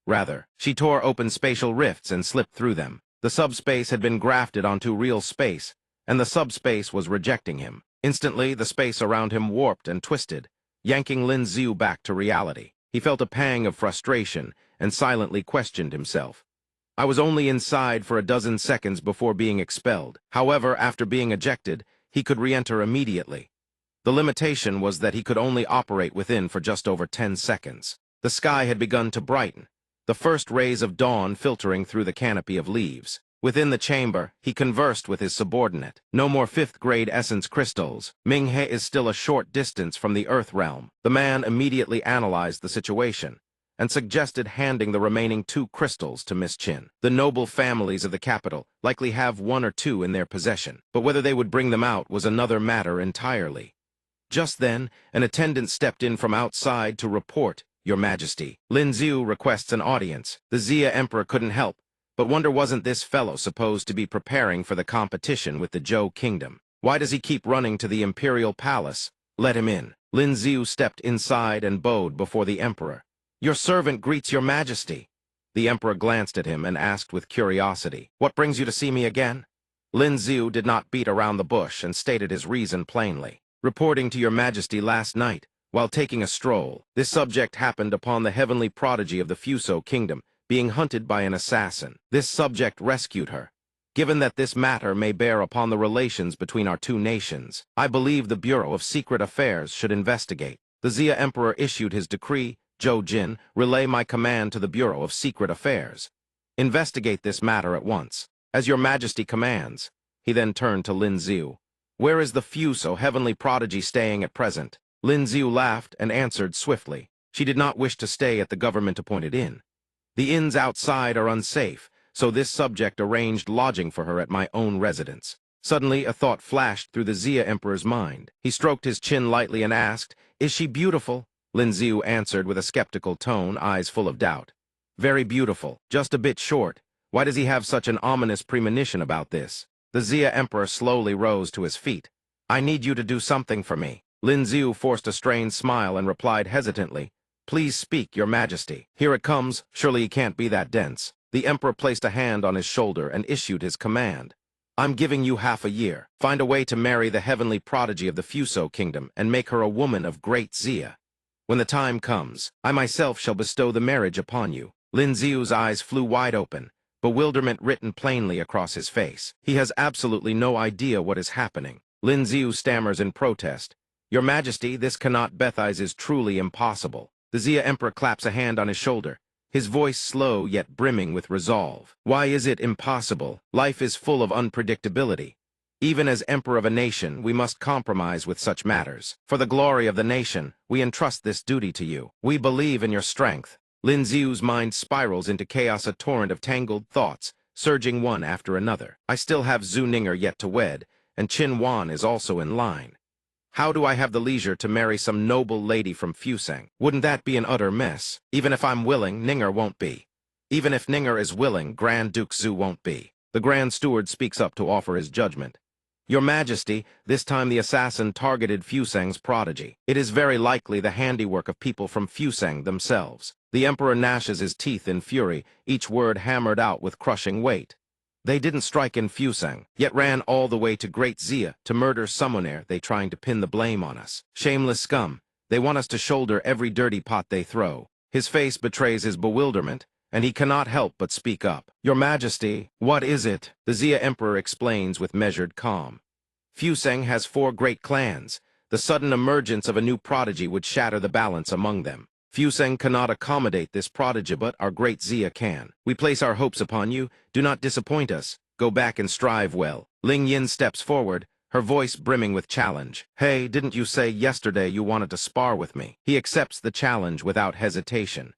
Rather, she tore open spatial rifts and slipped through them. The subspace had been grafted onto real space, and the subspace was rejecting him. Instantly, the space around him warped and twisted, yanking Lin Ziu back to reality. He felt a pang of frustration and silently questioned himself. I was only inside for a dozen seconds before being expelled. However, after being ejected, he could re-enter immediately. The limitation was that he could only operate within for just over 10 seconds. The sky had begun to brighten, the first rays of dawn filtering through the canopy of leaves. Within the chamber, he conversed with his subordinate. No more fifth-grade essence crystals. Minghe is still a short distance from the Earth realm. The man immediately analyzed the situation and suggested handing the remaining 2 crystals to Miss Qin. The noble families of the capital likely have 1 or 2 in their possession, but whether they would bring them out was another matter entirely. Just then, an attendant stepped in from outside to report, "Your Majesty. Lin Ziu requests an audience." The Xia Emperor couldn't help but wonder, wasn't this fellow supposed to be preparing for the competition with the Zhou Kingdom? Why does he keep running to the Imperial Palace? Let him in. Lin Ziu stepped inside and bowed before the Emperor. "Your servant greets your Majesty." The Emperor glanced at him and asked with curiosity, "What brings you to see me again?" Lin Ziu did not beat around the bush and stated his reason plainly. "Reporting to your Majesty last night, while taking a stroll, this subject happened upon the heavenly prodigy of the Fuso Kingdom, being hunted by an assassin. This subject rescued her. Given that this matter may bear upon the relations between our 2 nations, I believe the Bureau of Secret Affairs should investigate." The Xia Emperor issued his decree, "Zhou Jin, relay my command to the Bureau of Secret Affairs. Investigate this matter at once, as your Majesty commands." He then turned to Lin Ziu. "Where is the Fuso heavenly prodigy staying at present?" Lin Ziu laughed and answered swiftly. She did not wish to stay at the government-appointed inn. "The inns outside are unsafe, so this subject arranged lodging for her at my own residence." Suddenly, a thought flashed through the Xia Emperor's mind. He stroked his chin lightly and asked, "Is she beautiful?" Lin Ziu answered with a skeptical tone, eyes full of doubt. "Very beautiful, just a bit short. Why does he have such an ominous premonition about this?" The Xia Emperor slowly rose to his feet. "I need you to do something for me." Lin Ziu forced a strained smile and replied hesitantly, "Please speak, your Majesty." "Here it comes. Surely he can't be that dense." The Emperor placed a hand on his shoulder and issued his command. "I'm giving you half a year. Find a way to marry the heavenly prodigy of the Fuso Kingdom and make her a woman of great Xia. When the time comes, I myself shall bestow the marriage upon you." Lin Ziu's eyes flew wide open, bewilderment written plainly across his face. He has absolutely no idea what is happening. Lin Ziu stammers in protest, "Your Majesty, this cannot Bethize is truly impossible." The Xia Emperor claps a hand on his shoulder, his voice slow yet brimming with resolve. "Why is it impossible? Life is full of unpredictability. Even as Emperor of a nation, we must compromise with such matters. For the glory of the nation, we entrust this duty to you. We believe in your strength." Lin Ziu's mind spirals into chaos, a torrent of tangled thoughts, surging one after another. "I still have Zhu Ninger yet to wed, and Qin Wan is also in line. How do I have the leisure to marry some noble lady from Fusang? Wouldn't that be an utter mess? Even if I'm willing, Ninger won't be. Even if Ninger is willing, Grand Duke Zhu won't be." The Grand Steward speaks up to offer his judgment. "Your Majesty, this time the assassin targeted Fusang's prodigy. It is very likely the handiwork of people from Fusang themselves." The Emperor gnashes his teeth in fury, each word hammered out with crushing weight. "They didn't strike in Fusang, yet ran all the way to Great Xia to murder Summoner. They trying to pin the blame on us. Shameless scum. They want us to shoulder every dirty pot they throw." His face betrays his bewilderment, and he cannot help but speak up. "Your Majesty, what is it?" The Xia Emperor explains with measured calm. "Fusang has 4 great clans. The sudden emergence of a new prodigy would shatter the balance among them. Fusang cannot accommodate this prodigy, but our great Xia can. We place our hopes upon you. Do not disappoint us. Go back and strive well." Ling Yin steps forward, her voice brimming with challenge. "Hey, didn't you say yesterday you wanted to spar with me?" He accepts the challenge without hesitation.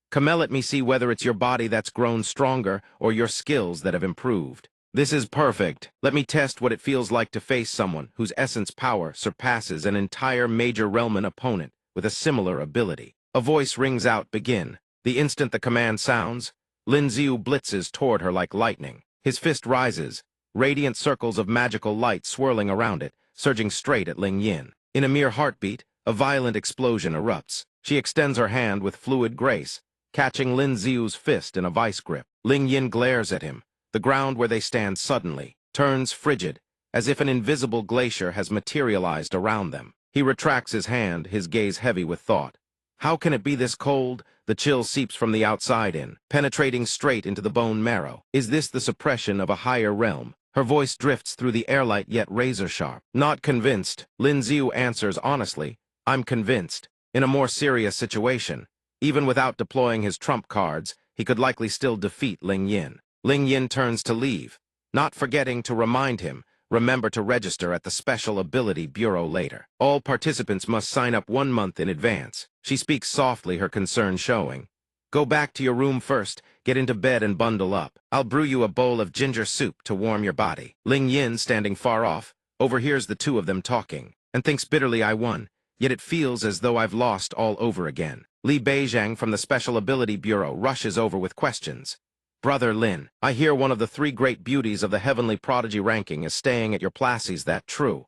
"Come, let me see whether it's your body that's grown stronger or your skills that have improved. This is perfect. Let me test what it feels like to face someone whose essence power surpasses an entire major realm opponent with a similar ability." A voice rings out, "Begin." The instant the command sounds, Lin Ziu blitzes toward her like lightning. His fist rises, radiant circles of magical light swirling around it, surging straight at Ling Yin. In a mere heartbeat, a violent explosion erupts. She extends her hand with fluid grace, catching Lin Ziu's fist in a vice grip. Ling Yin glares at him. The ground where they stand suddenly turns frigid, as if an invisible glacier has materialized around them. He retracts his hand, his gaze heavy with thought. How can it be this cold? The chill seeps from the outside in, penetrating straight into the bone marrow. Is this the suppression of a higher realm? Her voice drifts through the airlight yet razor-sharp. Not convinced, Lin Ziu answers honestly. I'm convinced. In a more serious situation, even without deploying his trump cards, he could likely still defeat Ling Yin. Ling Yin turns to leave, not forgetting to remind him, remember to register at the Special Ability Bureau later. All participants must sign up 1 month in advance. She speaks softly, her concern showing. Go back to your room first, get into bed and bundle up. I'll brew you a bowl of ginger soup to warm your body. Ling Yin, standing far off, overhears the two of them talking, and thinks bitterly, I won, yet it feels as though I've lost all over again. Li Beijing from the Special Ability Bureau rushes over with questions. Brother Lin, I hear one of the 3 great beauties of the Heavenly Prodigy ranking is staying at your place, is that true?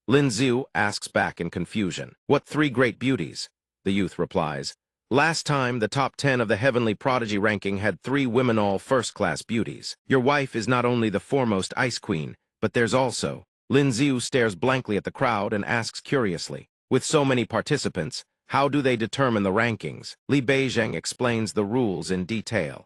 Lin Ziu asks back in confusion. What 3 great beauties? The youth replies. Last time, the top 10 of the Heavenly Prodigy ranking had 3 women, all first-class beauties. Your wife is not only the foremost ice queen, but there's also... Lin Ziu stares blankly at the crowd and asks curiously. With so many participants, how do they determine the rankings? Li Beijing explains the rules in detail.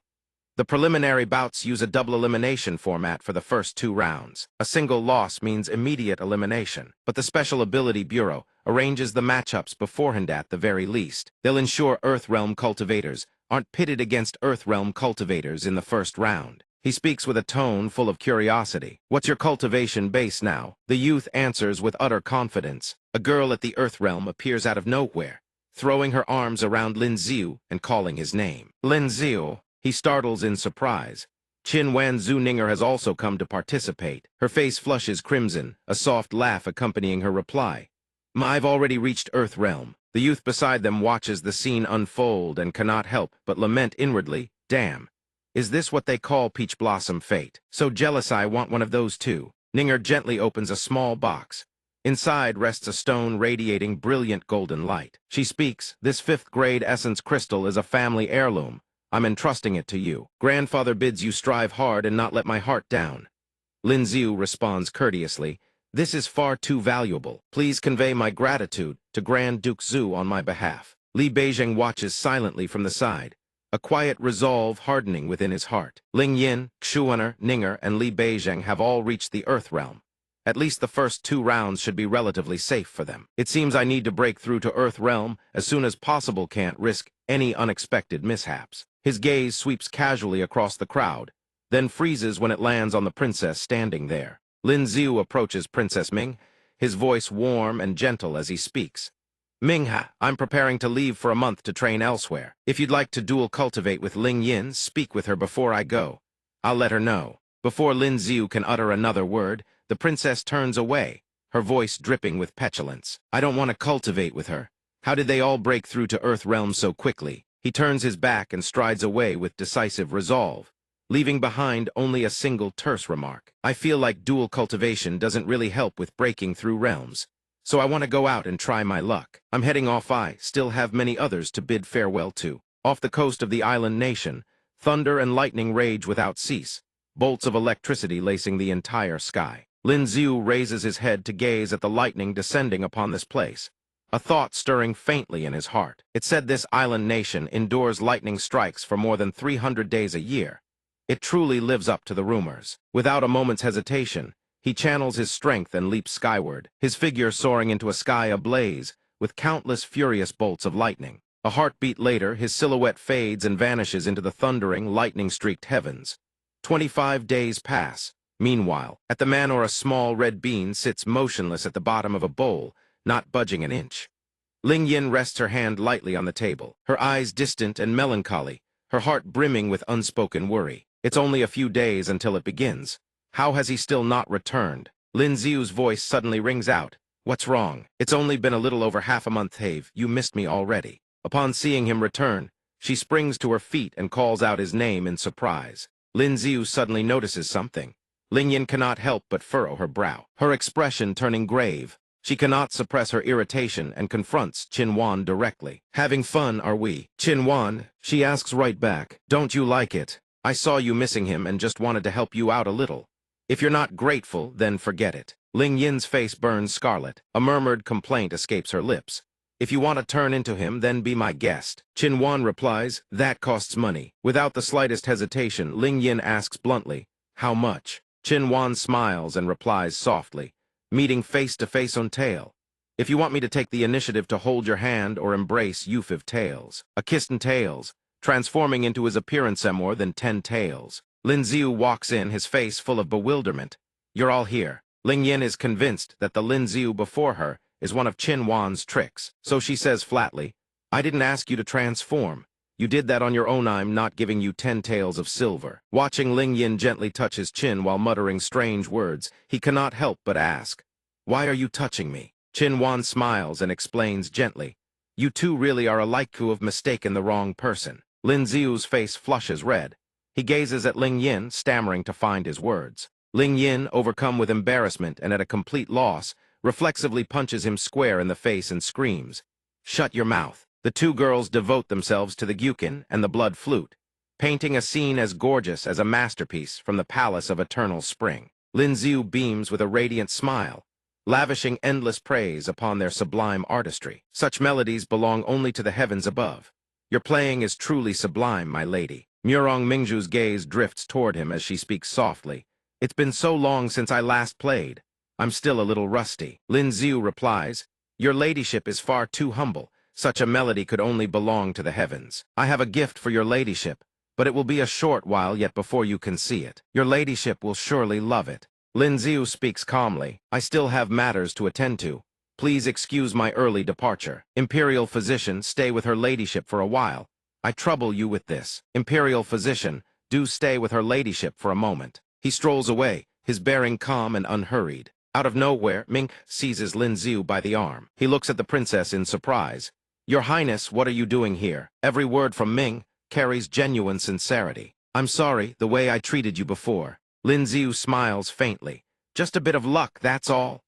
The preliminary bouts use a double elimination format for the first 2 rounds. A single loss means immediate elimination, but the Special Ability Bureau arranges the matchups beforehand at the very least. They'll ensure Earthrealm cultivators aren't pitted against Earthrealm cultivators in the first round. He speaks with a tone full of curiosity. What's your cultivation base now? The youth answers with utter confidence. A girl at the Earthrealm appears out of nowhere, throwing her arms around Lin Ziu and calling his name. Lin Ziu. He startles in surprise. Qin Wan Zhu Ninger has also come to participate. Her face flushes crimson, a soft laugh accompanying her reply. I've already reached Earthrealm. The youth beside them watches the scene unfold and cannot help but lament inwardly, damn. Is this what they call peach blossom fate? So jealous, I want one of those too. Ninger gently opens a small box. Inside rests a stone radiating brilliant golden light. She speaks, this 5th grade essence crystal is a family heirloom. I'm entrusting it to you. Grandfather bids you strive hard and not let my heart down. Lin Ziu responds courteously, this is far too valuable. Please convey my gratitude to Grand Duke Zhu on my behalf. Li Beijing watches silently from the side, a quiet resolve hardening within his heart. Ling Yin, Xuaner, Ninger, and Li Beijing have all reached the Earthrealm. At least the first 2 rounds should be relatively safe for them. It seems I need to break through to Earthrealm as soon as possible, can't risk any unexpected mishaps. His gaze sweeps casually across the crowd, then freezes when it lands on the princess standing there. Lin Ziu approaches Princess Ming, his voice warm and gentle as he speaks. Mingha, I'm preparing to leave for a month to train elsewhere. If you'd like to dual cultivate with Ling Yin, speak with her before I go. I'll let her know. Before Lin Ziu can utter another word, the princess turns away, her voice dripping with petulance. I don't want to cultivate with her. How did they all break through to Earthrealm so quickly? He turns his back and strides away with decisive resolve, leaving behind only a single terse remark. I feel like dual cultivation doesn't really help with breaking through realms, so I want to go out and try my luck. I'm heading off. I still have many others to bid farewell to. Off the coast of the island nation, thunder and lightning rage without cease, bolts of electricity lacing the entire sky. Lin Ziu raises his head to gaze at the lightning descending upon this place, a thought stirring faintly in his heart. It said this island nation endures lightning strikes for more than 300 days a year. It truly lives up to the rumors. Without a moment's hesitation, he channels his strength and leaps skyward, his figure soaring into a sky ablaze with countless furious bolts of lightning. A heartbeat later, his silhouette fades and vanishes into the thundering, lightning-streaked heavens. 25 days pass. Meanwhile, at the manor, a small red bean sits motionless at the bottom of a bowl, not budging an inch. Ling Yin rests her hand lightly on the table, her eyes distant and melancholy, her heart brimming with unspoken worry. It's only a few days until it begins. How has he still not returned? Lin Ziu's voice suddenly rings out. What's wrong? It's only been a little over half a month, Have. You missed me already. Upon seeing him return, she springs to her feet and calls out his name in surprise. Lin Ziu suddenly notices something. Ling Yin cannot help but furrow her brow, her expression turning grave. She cannot suppress her irritation and confronts Qin Wan directly. Having fun, are we? Qin Wan, she asks right back. Don't you like it? I saw you missing him and just wanted to help you out a little. If you're not grateful, then forget it. Ling Yin's face burns scarlet. A murmured complaint escapes her lips. If you want to turn into him, then be my guest. Qin Wan replies, that costs money. Without the slightest hesitation, Ling Yin asks bluntly, how much? Qin Wan smiles and replies softly, meeting face to face on tail. If you want me to take the initiative to hold your hand or embrace Yufiv tails. A kiss and tails, transforming into his appearance more than 10 tails. Lin Ziu walks in, his face full of bewilderment. You're all here. Ling Yin is convinced that the Lin Ziu before her is one of Qin Wan's tricks, so she says flatly, I didn't ask you to transform. You did that on your own. I'm not giving you 10 taels of silver. Watching Ling Yin gently touch his chin while muttering strange words, he cannot help but ask, why are you touching me? Qin Wan smiles and explains gently, you two really are a like-ku have mistaken the wrong person. Lin Ziu's face flushes red. He gazes at Ling Yin, stammering to find his words. Ling Yin, overcome with embarrassment and at a complete loss, reflexively punches him square in the face and screams, shut your mouth. The two girls devote themselves to the gyukin and the blood flute, painting a scene as gorgeous as a masterpiece from the Palace of Eternal Spring. Lin Ziu beams with a radiant smile, lavishing endless praise upon their sublime artistry. Such melodies belong only to the heavens above. Your playing is truly sublime, my lady. Murong Mingzhu's gaze drifts toward him as she speaks softly. It's been so long since I last played. I'm still a little rusty. Lin Ziu replies, your ladyship is far too humble. Such a melody could only belong to the heavens. I have a gift for your ladyship, but it will be a short while yet before you can see it. Your ladyship will surely love it. Lin Ziu speaks calmly. I still have matters to attend to. Please excuse my early departure. Imperial physician, stay with her ladyship for a while. I trouble you with this. Imperial physician, do stay with her ladyship for a moment. He strolls away, his bearing calm and unhurried. Out of nowhere, Ming seizes Lin Ziu by the arm. He looks at the princess in surprise. Your Highness, what are you doing here? Every word from Ming carries genuine sincerity. I'm sorry, the way I treated you before. Lin Ziu smiles faintly. Just a bit of luck, that's all.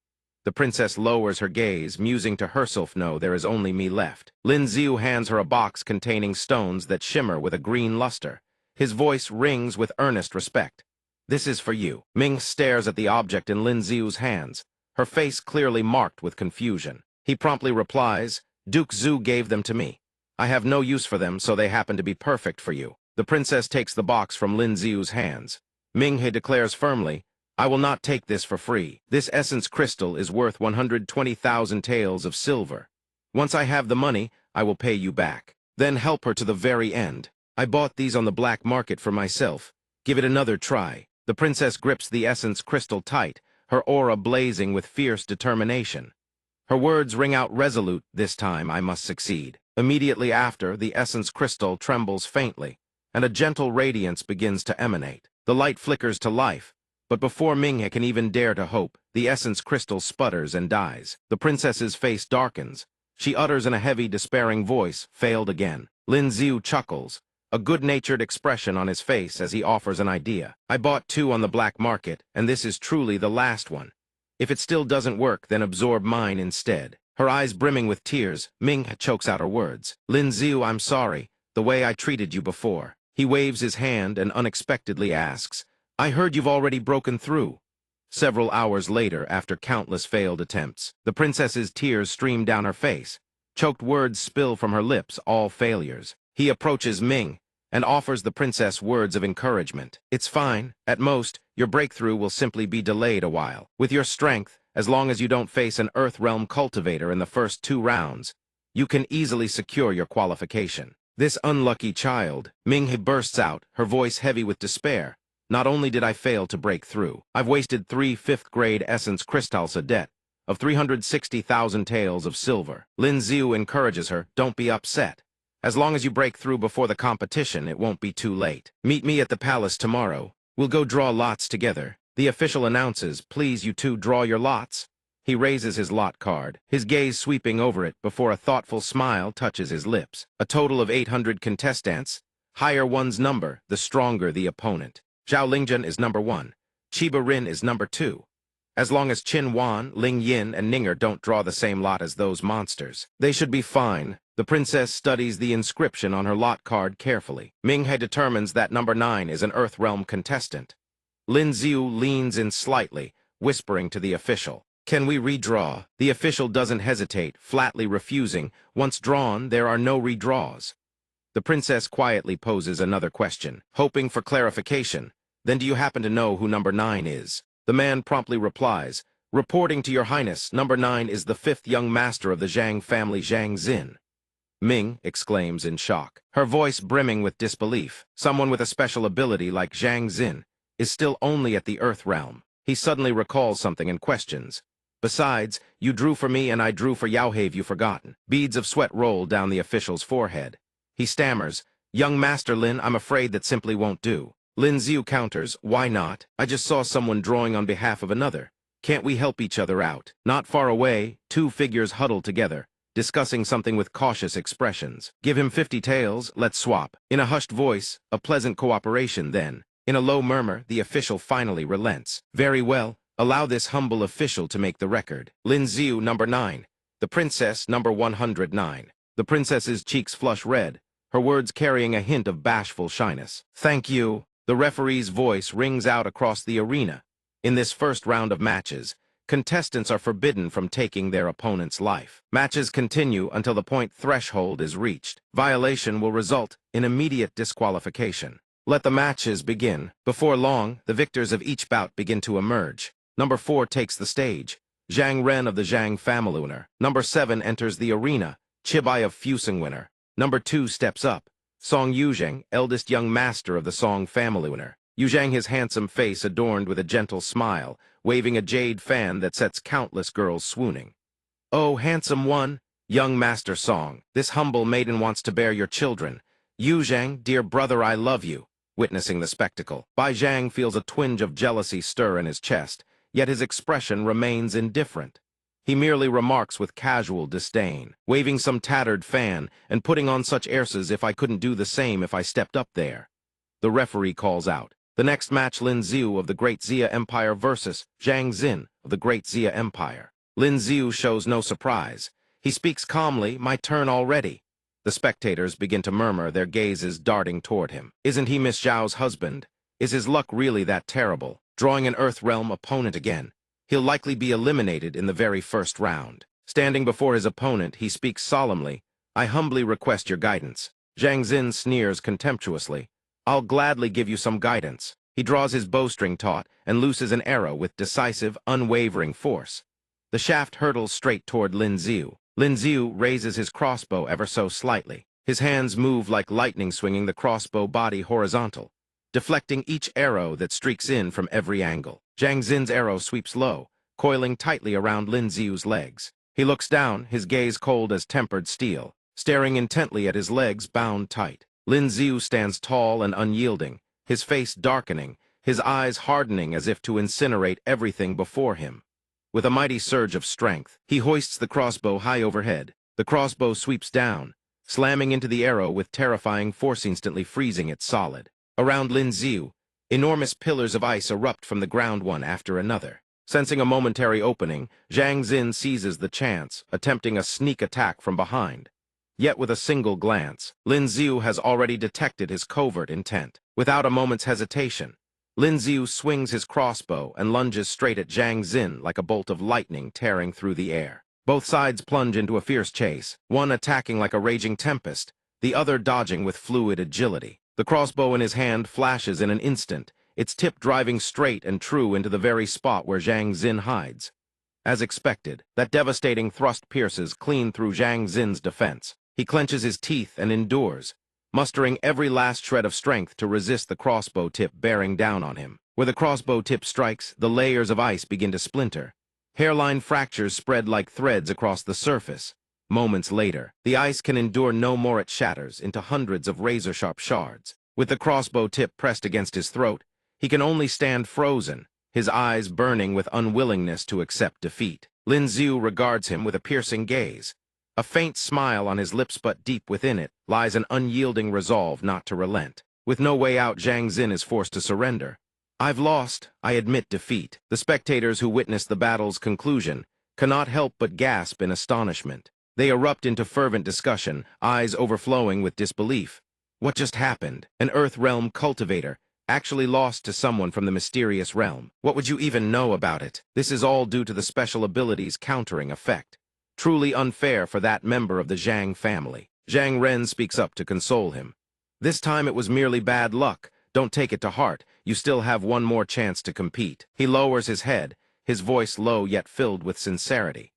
The princess lowers her gaze, musing to herself, no, there is only me left. Lin Ziu hands her a box containing stones that shimmer with a green luster. His voice rings with earnest respect. This is for you. Ming stares at the object in Lin Ziu's hands, her face clearly marked with confusion. He promptly replies, Duke Zhu gave them to me. I have no use for them, so they happen to be perfect for you. The princess takes the box from Lin Ziu's hands. Ming He declares firmly, I will not take this for free. This essence crystal is worth 120,000 taels of silver. Once I have the money, I will pay you back. Then help her to the very end. I bought these on the black market for myself. Give it another try. The princess grips the essence crystal tight, her aura blazing with fierce determination. Her words ring out resolute, this time I must succeed. Immediately after, the essence crystal trembles faintly, and a gentle radiance begins to emanate. The light flickers to life, but before Minghe can even dare to hope, the essence crystal sputters and dies. The princess's face darkens. She utters in a heavy, despairing voice, failed again. Lin Ziu chuckles, a good-natured expression on his face as he offers an idea. I bought 2 on the black market, and this is truly the last one. If it still doesn't work, then absorb mine instead. Her eyes brimming with tears, Ming chokes out her words. Lin Ziu, I'm sorry, the way I treated you before. He waves his hand and unexpectedly asks, I heard you've already broken through. Several hours later, after countless failed attempts, the princess's tears stream down her face. Choked words spill from her lips, all failures. He approaches Ming and offers the princess words of encouragement. It's fine. At most, your breakthrough will simply be delayed a while. With your strength, as long as you don't face an Earth Realm cultivator in the first 2 rounds, you can easily secure your qualification. This unlucky child, Minghe bursts out, her voice heavy with despair. Not only did I fail to break through, I've wasted 3 5th-grade essence crystals a debt of 360,000 taels of silver. Lin Ziu encourages her, don't be upset. As long as you break through before the competition, it won't be too late. Meet me at the palace tomorrow. We'll go draw lots together. The official announces, please you two draw your lots. He raises his lot card, his gaze sweeping over it before a thoughtful smile touches his lips. A total of 800 contestants. Higher one's number, the stronger the opponent. Zhao Lingjian is number 1. Chiba Rin is number 2. As long as Qin Wan, Ling Yin, and Ninger don't draw the same lot as those monsters, they should be fine. The princess studies the inscription on her lot card carefully. Minghe determines that number 9 is an Earth Realm contestant. Lin Xiu leans in slightly, whispering to the official. Can we redraw? The official doesn't hesitate, flatly refusing. Once drawn, there are no redraws. The princess quietly poses another question, hoping for clarification. Then do you happen to know who number 9 is? The man promptly replies, reporting to your highness, number 9 is the 5th young master of the Zhang family, Zhang Xin. Ming exclaims in shock, her voice brimming with disbelief. Someone with a special ability like Zhang Xin is still only at the Earth realm. He suddenly recalls something and questions. Besides, you drew for me and I drew for Yao. Have you forgotten? Beads of sweat roll down the official's forehead. He stammers, young Master Lin, I'm afraid that simply won't do. Lin Xiu counters, why not? I just saw someone drawing on behalf of another. Can't we help each other out? Not far away, 2 figures huddle together, discussing something with cautious expressions. Give him 50 taels, let's swap. In a hushed voice, a pleasant cooperation then. In a low murmur, the official finally relents. Very well, allow this humble official to make the record. Lin Xiu, number 9. The princess, number 109. The princess's cheeks flush red, her words carrying a hint of bashful shyness. Thank you. The referee's voice rings out across the arena. In this first round of matches, contestants are forbidden from taking their opponent's life. Matches continue until the point threshold is reached. Violation will result in immediate disqualification. Let the matches begin. Before long, the victors of each bout begin to emerge. Number 4 takes the stage, Zhang Ren of the Zhang family winner. Number 7 enters the arena, Chibai of Fusing winner. Number 2 steps up, Song Yuzheng, eldest young master of the Song family winner. Yuzheng, his handsome face adorned with a gentle smile, waving a jade fan that sets countless girls swooning. Oh, handsome one, young Master Song, this humble maiden wants to bear your children. Yuzheng, dear brother, I love you. Witnessing the spectacle, Bai Zhang feels a twinge of jealousy stir in his chest, yet his expression remains indifferent. He merely remarks with casual disdain, waving some tattered fan and putting on such airs as if I couldn't do the same if I stepped up there. The referee calls out. The next match, Lin Xiu of the Great Xia Empire versus Zhang Xin of the Great Xia Empire. Lin Xiu shows no surprise. He speaks calmly, my turn already. The spectators begin to murmur, their gazes darting toward him. Isn't he Miss Zhao's husband? Is his luck really that terrible? Drawing an Earth Realm opponent again. He'll likely be eliminated in the very first round. Standing before his opponent, he speaks solemnly, I humbly request your guidance. Zhang Xin sneers contemptuously. I'll gladly give you some guidance. He draws his bowstring taut and looses an arrow with decisive, unwavering force. The shaft hurtles straight toward Lin Xiu. Lin Xiu raises his crossbow ever so slightly. His hands move like lightning, swinging the crossbow body horizontal, deflecting each arrow that streaks in from every angle. Zhang Xin's arrow sweeps low, coiling tightly around Lin Xiu's legs. He looks down, his gaze cold as tempered steel, staring intently at his legs bound tight. Lin Xiu stands tall and unyielding, his face darkening, his eyes hardening as if to incinerate everything before him. With a mighty surge of strength, he hoists the crossbow high overhead. The crossbow sweeps down, slamming into the arrow with terrifying force, instantly freezing it solid. Around Lin Xiu, enormous pillars of ice erupt from the ground one after another. Sensing a momentary opening, Zhang Xin seizes the chance, attempting a sneak attack from behind. Yet with a single glance, Lin Xiu has already detected his covert intent. Without a moment's hesitation, Lin Xiu swings his crossbow and lunges straight at Zhang Xin like a bolt of lightning tearing through the air. Both sides plunge into a fierce chase, one attacking like a raging tempest, the other dodging with fluid agility. The crossbow in his hand flashes in an instant, its tip driving straight and true into the very spot where Zhang Xin hides. As expected, that devastating thrust pierces clean through Zhang Xin's defense. He clenches his teeth and endures, mustering every last shred of strength to resist the crossbow tip bearing down on him. Where the crossbow tip strikes, the layers of ice begin to splinter. Hairline fractures spread like threads across the surface. Moments later, the ice can endure no more, it shatters into hundreds of razor-sharp shards. With the crossbow tip pressed against his throat, he can only stand frozen, his eyes burning with unwillingness to accept defeat. Lin Xiu regards him with a piercing gaze. A faint smile on his lips, but deep within it lies an unyielding resolve not to relent. With no way out, Zhang Xin is forced to surrender. I've lost, I admit defeat. The spectators who witness the battle's conclusion cannot help but gasp in astonishment. They erupt into fervent discussion, eyes overflowing with disbelief. What just happened? An Earth Realm cultivator, actually lost to someone from the mysterious realm. What would you even know about it? This is all due to the special abilities countering effect. Truly unfair for that member of the Zhang family. Zhang Ren speaks up to console him. This time it was merely bad luck. Don't take it to heart. You still have one more chance to compete. He lowers his head, his voice low yet filled with sincerity.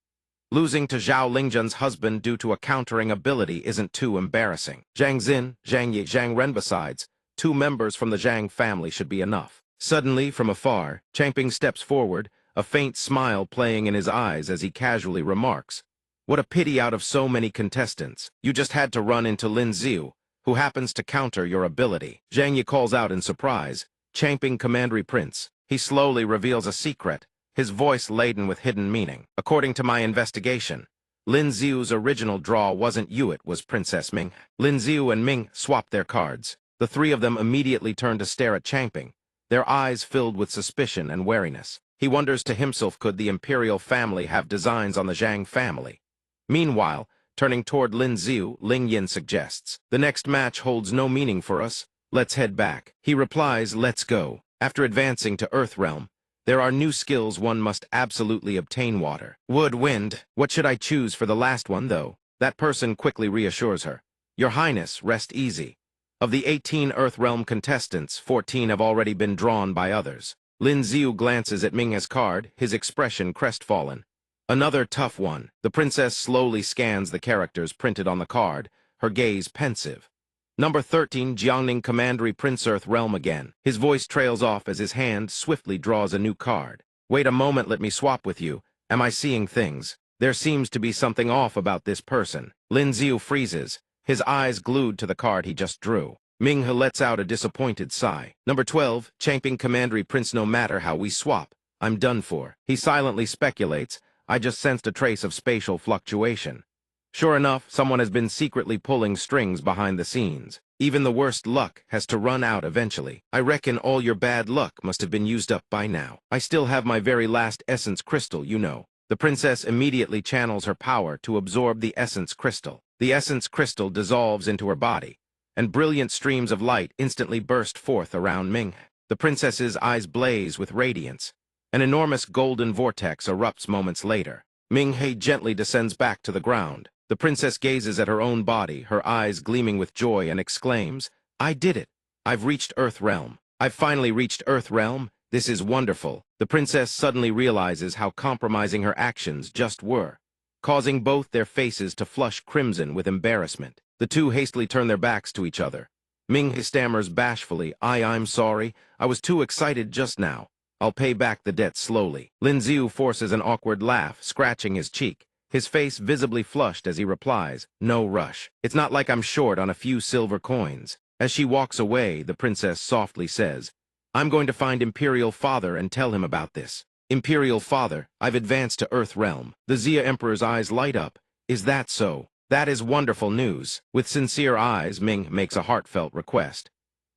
Losing to Zhao Lingzhen's husband due to a countering ability isn't too embarrassing. Zhang Xin, Zhang Yi, Zhang Ren besides, 2 members from the Zhang family should be enough. Suddenly, from afar, Changping steps forward, a faint smile playing in his eyes as he casually remarks, "What a pity out of so many contestants. You just had to run into Lin Ziu, who happens to counter your ability." Zhang Yi calls out in surprise, "Changping Commandery Prince." He slowly reveals a secret, his voice laden with hidden meaning. "According to my investigation, Lin Ziu's original draw wasn't you, it was Princess Ming." Lin Ziu and Ming swapped their cards. The 3 of them immediately turned to stare at Changping, their eyes filled with suspicion and wariness. He wonders to himself, could the imperial family have designs on the Zhang family? Meanwhile, turning toward Lin Ziu, Ling Yin suggests, "The next match holds no meaning for us. Let's head back." He replies, "Let's go." After advancing to Earth Realm, there are new skills one must absolutely obtain: water, wood, wind. What should I choose for the last one, though? That person quickly reassures her. "Your Highness, rest easy. Of the 18 Earth Realm contestants, 14 have already been drawn by others." Lin Ziu glances at Ming's card, his expression crestfallen. "Another tough one." The princess slowly scans the characters printed on the card, her gaze pensive. "Number 13, Jiangning Commandery Prince, Earth Realm again." His voice trails off as his hand swiftly draws a new card. "Wait a moment, let me swap with you. Am I seeing things? There seems to be something off about this person." Lin Ziu freezes, his eyes glued to the card he just drew. Ming He lets out a disappointed sigh. "Number 12, Changping Commandery Prince, no matter how we swap, I'm done for." He silently speculates, "I just sensed a trace of spatial fluctuation." Sure enough, someone has been secretly pulling strings behind the scenes. Even the worst luck has to run out eventually. "I reckon all your bad luck must have been used up by now. I still have my very last essence crystal, you know." The princess immediately channels her power to absorb the essence crystal. The essence crystal dissolves into her body, and brilliant streams of light instantly burst forth around Ming. The princess's eyes blaze with radiance. An enormous golden vortex erupts moments later. Ming He gently descends back to the ground. The princess gazes at her own body, her eyes gleaming with joy, and exclaims, "I did it! I've reached Earth Realm. I've finally reached Earth Realm. This is wonderful." The princess suddenly realizes how compromising her actions just were, causing both their faces to flush crimson with embarrassment. The 2 hastily turn their backs to each other. Ming He stammers bashfully, I'm sorry. I was too excited just now. I'll pay back the debt slowly." Lin Ziu forces an awkward laugh, scratching his cheek, his face visibly flushed as he replies, "No rush. It's not like I'm short on a few silver coins." As she walks away, the princess softly says, "I'm going to find Imperial Father and tell him about this." "Imperial Father, I've advanced to Earth Realm." The Xia Emperor's eyes light up. "Is that so? That is wonderful news." With sincere eyes, Ming makes a heartfelt request.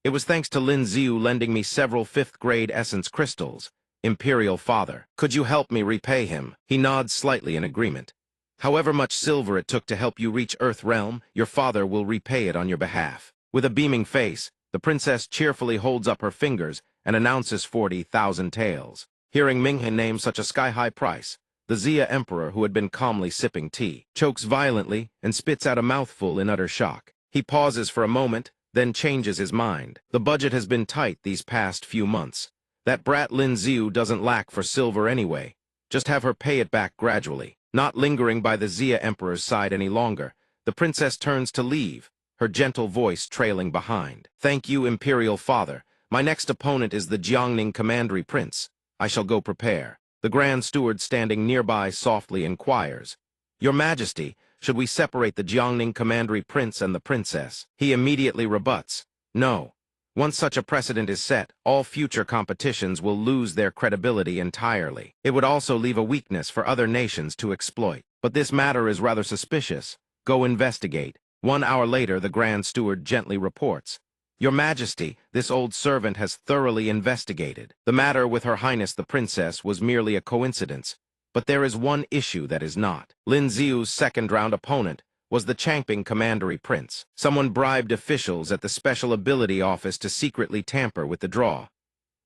"It was thanks to Lin Ziu lending me several 5th-grade essence crystals. Imperial Father, could you help me repay him?" He nods slightly in agreement. "However much silver it took to help you reach Earth Realm, your father will repay it on your behalf." With a beaming face, the princess cheerfully holds up her fingers and announces 40,000 taels. Hearing Ming He name such a sky-high price, the Xia Emperor, who had been calmly sipping tea, chokes violently and spits out a mouthful in utter shock. He pauses for a moment, then changes his mind. The budget has been tight these past few months. That brat Lin Ziu doesn't lack for silver anyway. Just have her pay it back gradually. Not lingering by the Xia Emperor's side any longer, the princess turns to leave, her gentle voice trailing behind. "Thank you, Imperial Father. My next opponent is the Jiangning Commandery Prince. I shall go prepare." The Grand Steward standing nearby softly inquires, "Your Majesty, should we separate the Jiangning Commandery Prince and the princess?" He immediately rebuts, "No. Once such a precedent is set, all future competitions will lose their credibility entirely. It would also leave a weakness for other nations to exploit. But this matter is rather suspicious. Go investigate." 1 hour later, the Grand Steward gently reports, "Your Majesty, this old servant has thoroughly investigated. The matter with Her Highness the Princess was merely a coincidence. But there is one issue that is not. Lin Ziu's second-round opponent was the Changping Commandery Prince. Someone bribed officials at the Special Ability Office to secretly tamper with the draw.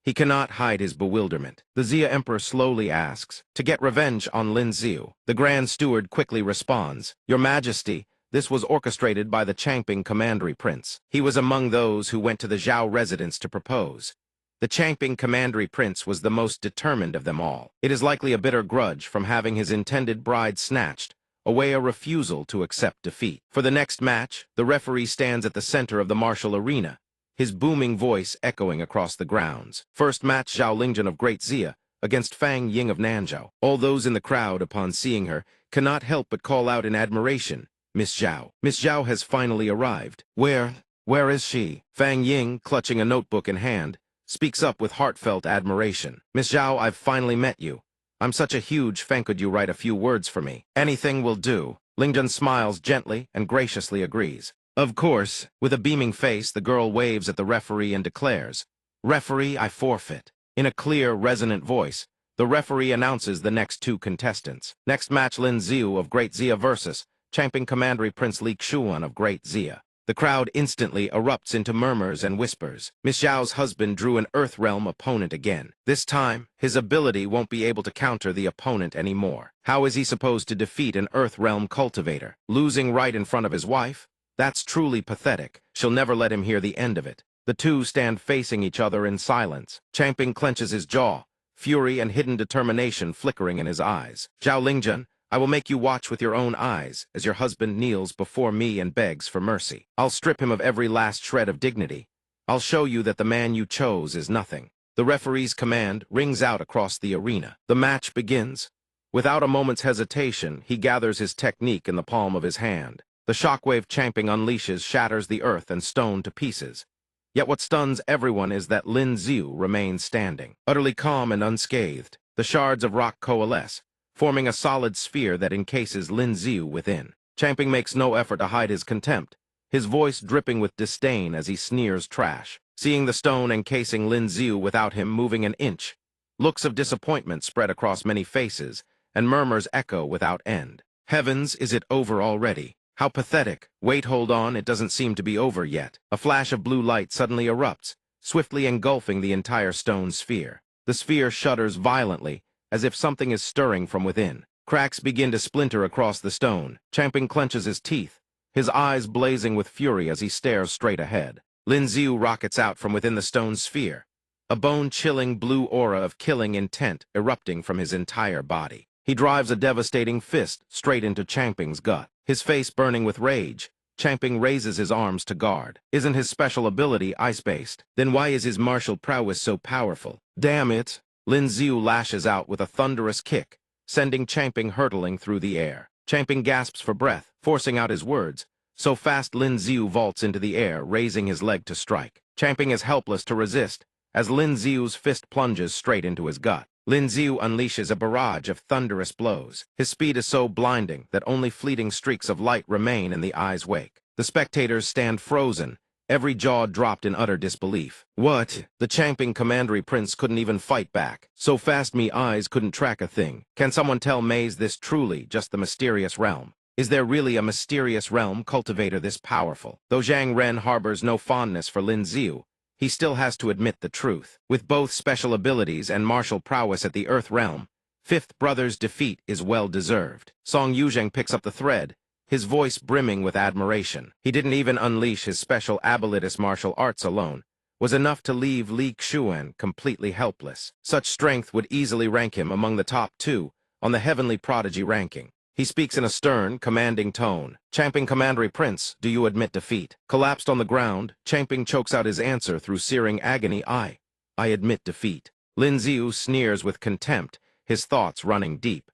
He cannot hide his bewilderment. The Xia Emperor slowly asks, to get revenge on Lin Xiu. The Grand Steward quickly responds, Your Majesty, this was orchestrated by the Changping Commandery Prince. He was among those who went to the Zhao residence to propose. The Changping Commandery Prince was the most determined of them all. It is likely a bitter grudge from having his intended bride snatched, away a refusal to accept defeat. For the next match, the referee stands at the center of the martial arena, his booming voice echoing across the grounds. First match, Zhao Lingjun of Great Xia against Fang Ying of Nanzhou. All those in the crowd, upon seeing her, cannot help but call out in admiration, Miss Zhao. Miss Zhao has finally arrived. Where is she? Fang Ying, clutching a notebook in hand, speaks up with heartfelt admiration. Miss Zhao, I've finally met you. I'm such a huge fan. Could you write a few words for me? Anything will do. Lingjun smiles gently and graciously agrees. Of course, with a beaming face, the girl waves at the referee and declares, Referee, I forfeit. In a clear, resonant voice, the referee announces the next two contestants. Next match, Lin Xiu of Great Xia versus Changping Commandery Prince Li Xuan of Great Xia. The crowd instantly erupts into murmurs and whispers. Miss Zhao's husband drew an Earth Realm opponent again. This time, his ability won't be able to counter the opponent anymore. How is he supposed to defeat an Earth Realm cultivator? Losing right in front of his wife? That's truly pathetic. She'll never let him hear the end of it. The two stand facing each other in silence. Changping clenches his jaw, fury and hidden determination flickering in his eyes. Zhao Lingjun, I will make you watch with your own eyes as your husband kneels before me and begs for mercy. I'll strip him of every last shred of dignity. I'll show you that the man you chose is nothing. The referee's command rings out across the arena. The match begins. Without a moment's hesitation, he gathers his technique in the palm of his hand. The shockwave Changping unleashes shatters the earth and stone to pieces. Yet what stuns everyone is that Lin Xiu remains standing, utterly calm and unscathed. The shards of rock coalesce, forming a solid sphere that encases Lin Xiu within. Changping makes no effort to hide his contempt, his voice dripping with disdain as he sneers trash. Seeing the stone encasing Lin Xiu without him moving an inch, looks of disappointment spread across many faces, and murmurs echo without end. Heavens, is it over already? How pathetic. Wait, hold on, it doesn't seem to be over yet. A flash of blue light suddenly erupts, swiftly engulfing the entire stone sphere. The sphere shudders violently, as if something is stirring from within. Cracks begin to splinter across the stone. Changping clenches his teeth, his eyes blazing with fury as he stares straight ahead. Lin Xiu rockets out from within the stone sphere, a bone-chilling blue aura of killing intent erupting from his entire body. He drives a devastating fist straight into Changping's gut. His face burning with rage, Changping raises his arms to guard. Isn't his special ability ice-based? Then why is his martial prowess so powerful? Damn it! Lin Xiu lashes out with a thunderous kick, sending Changping hurtling through the air. Changping gasps for breath, forcing out his words. So fast Lin Xiu vaults into the air, raising his leg to strike. Changping is helpless to resist, as Lin Xiu's fist plunges straight into his gut. Lin Xiu unleashes a barrage of thunderous blows. His speed is so blinding that only fleeting streaks of light remain in the eye's wake. The spectators stand frozen, every jaw dropped in utter disbelief. What? The Changping Commandery Prince couldn't even fight back. So fast me eyes couldn't track a thing. Can someone tell me, is this truly just the mysterious realm? Is there really a mysterious realm cultivator this powerful? Though Zhang Ren harbors no fondness for Lin Xiu, he still has to admit the truth. With both special abilities and martial prowess at the Earth Realm, Fifth Brother's defeat is well-deserved. Song Yuzheng picks up the thread, his voice brimming with admiration. He didn't even unleash his special abilitous martial arts alone, was enough to leave Li Xuan completely helpless. Such strength would easily rank him among the top 2 on the Heavenly Prodigy ranking. He speaks in a stern, commanding tone. Changping Commandery Prince, do you admit defeat? Collapsed on the ground, Changping chokes out his answer through searing agony. I admit defeat. Lin Xiu sneers with contempt, his thoughts running deep.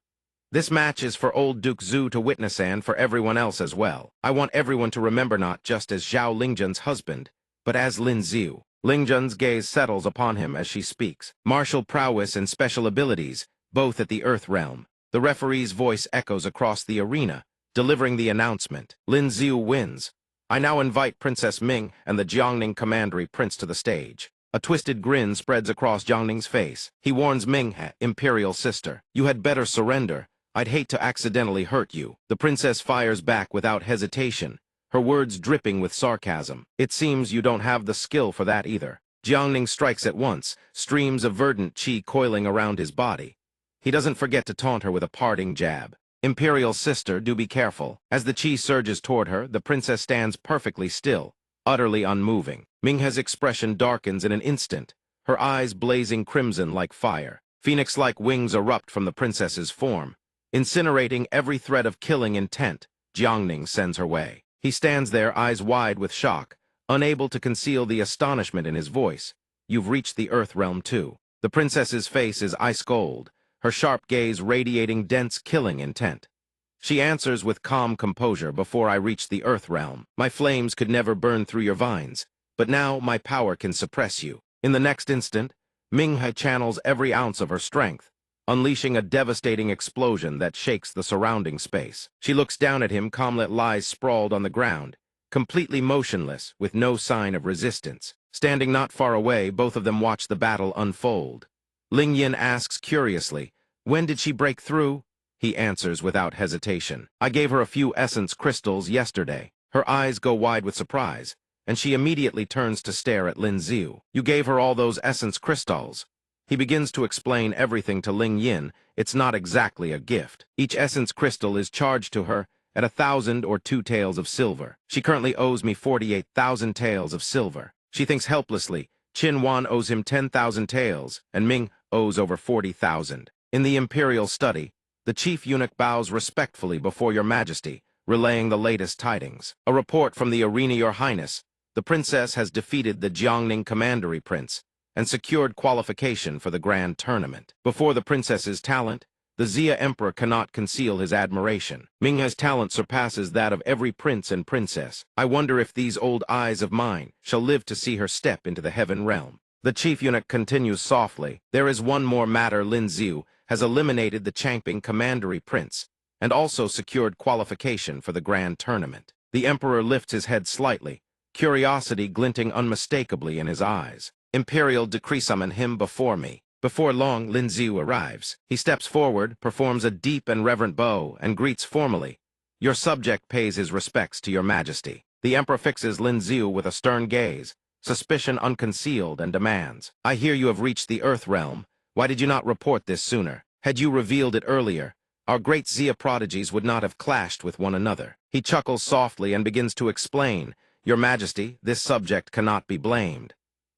This match is for old Duke Zhu to witness and for everyone else as well. I want everyone to remember not just as Zhao Lingjun's husband, but as Lin Xiu. Lingjun's gaze settles upon him as she speaks. Martial prowess and special abilities, both at the Earth Realm. The referee's voice echoes across the arena, delivering the announcement. Lin Xiu wins. I now invite Princess Ming and the Jiangning Commandery Prince to the stage. A twisted grin spreads across Jiangning's face. He warns Ming, Imperial sister, you had better surrender, I'd hate to accidentally hurt you. The princess fires back without hesitation, her words dripping with sarcasm. It seems you don't have the skill for that either. Jiangning strikes at once, streams of verdant qi coiling around his body. He doesn't forget to taunt her with a parting jab. Imperial sister, do be careful. As the qi surges toward her, the princess stands perfectly still, utterly unmoving. Minghe's expression darkens in an instant, her eyes blazing crimson like fire. Phoenix-like wings erupt from the princess's form, incinerating every thread of killing intent Jiangning sends her way. He stands there, eyes wide with shock, unable to conceal the astonishment in his voice. You've reached the Earth realm too. The princess's face is ice cold, her sharp gaze radiating dense killing intent. She answers with calm composure, before I reach the Earth realm, my flames could never burn through your vines, but now my power can suppress you. In the next instant, Minghe channels every ounce of her strength, unleashing a devastating explosion that shakes the surrounding space. She looks down at him, calmly lies sprawled on the ground, completely motionless, with no sign of resistance. Standing not far away, both of them watch the battle unfold. Ling Yin asks curiously, when did she break through? He answers without hesitation. I gave her a few essence crystals yesterday. Her eyes go wide with surprise, and she immediately turns to stare at Lin Xiu. You gave her all those essence crystals? He begins to explain everything to Ling Yin. It's not exactly a gift. Each essence crystal is charged to her at 1,000 or 2 taels of silver. She currently owes me 48,000 taels of silver. She thinks helplessly. Qin Wan owes him 10,000 taels, and Ming owes over 40,000. In the imperial study, the chief eunuch bows respectfully before your majesty, relaying the latest tidings. A report from the arena, your highness. The princess has defeated the Jiangning commandery prince and secured qualification for the grand tournament. Before the princess's talent, the Xia emperor cannot conceal his admiration. Minghe's talent surpasses that of every prince and princess. I wonder if these old eyes of mine shall live to see her step into the heaven realm. The chief eunuch continues softly. There is one more matter. Lin Xiu has eliminated the Changping commandery prince and also secured qualification for the grand tournament. The emperor lifts his head slightly, curiosity glinting unmistakably in his eyes. Imperial decree, summon him before me. Before long, Lin Xiu arrives. He steps forward, performs a deep and reverent bow, and greets formally. Your subject pays his respects to your majesty. The emperor fixes Lin Xiu with a stern gaze, suspicion unconcealed, and demands. I hear you have reached the Earth realm. Why did you not report this sooner? Had you revealed it earlier, our great Xia prodigies would not have clashed with one another. He chuckles softly and begins to explain. Your majesty, this subject cannot be blamed.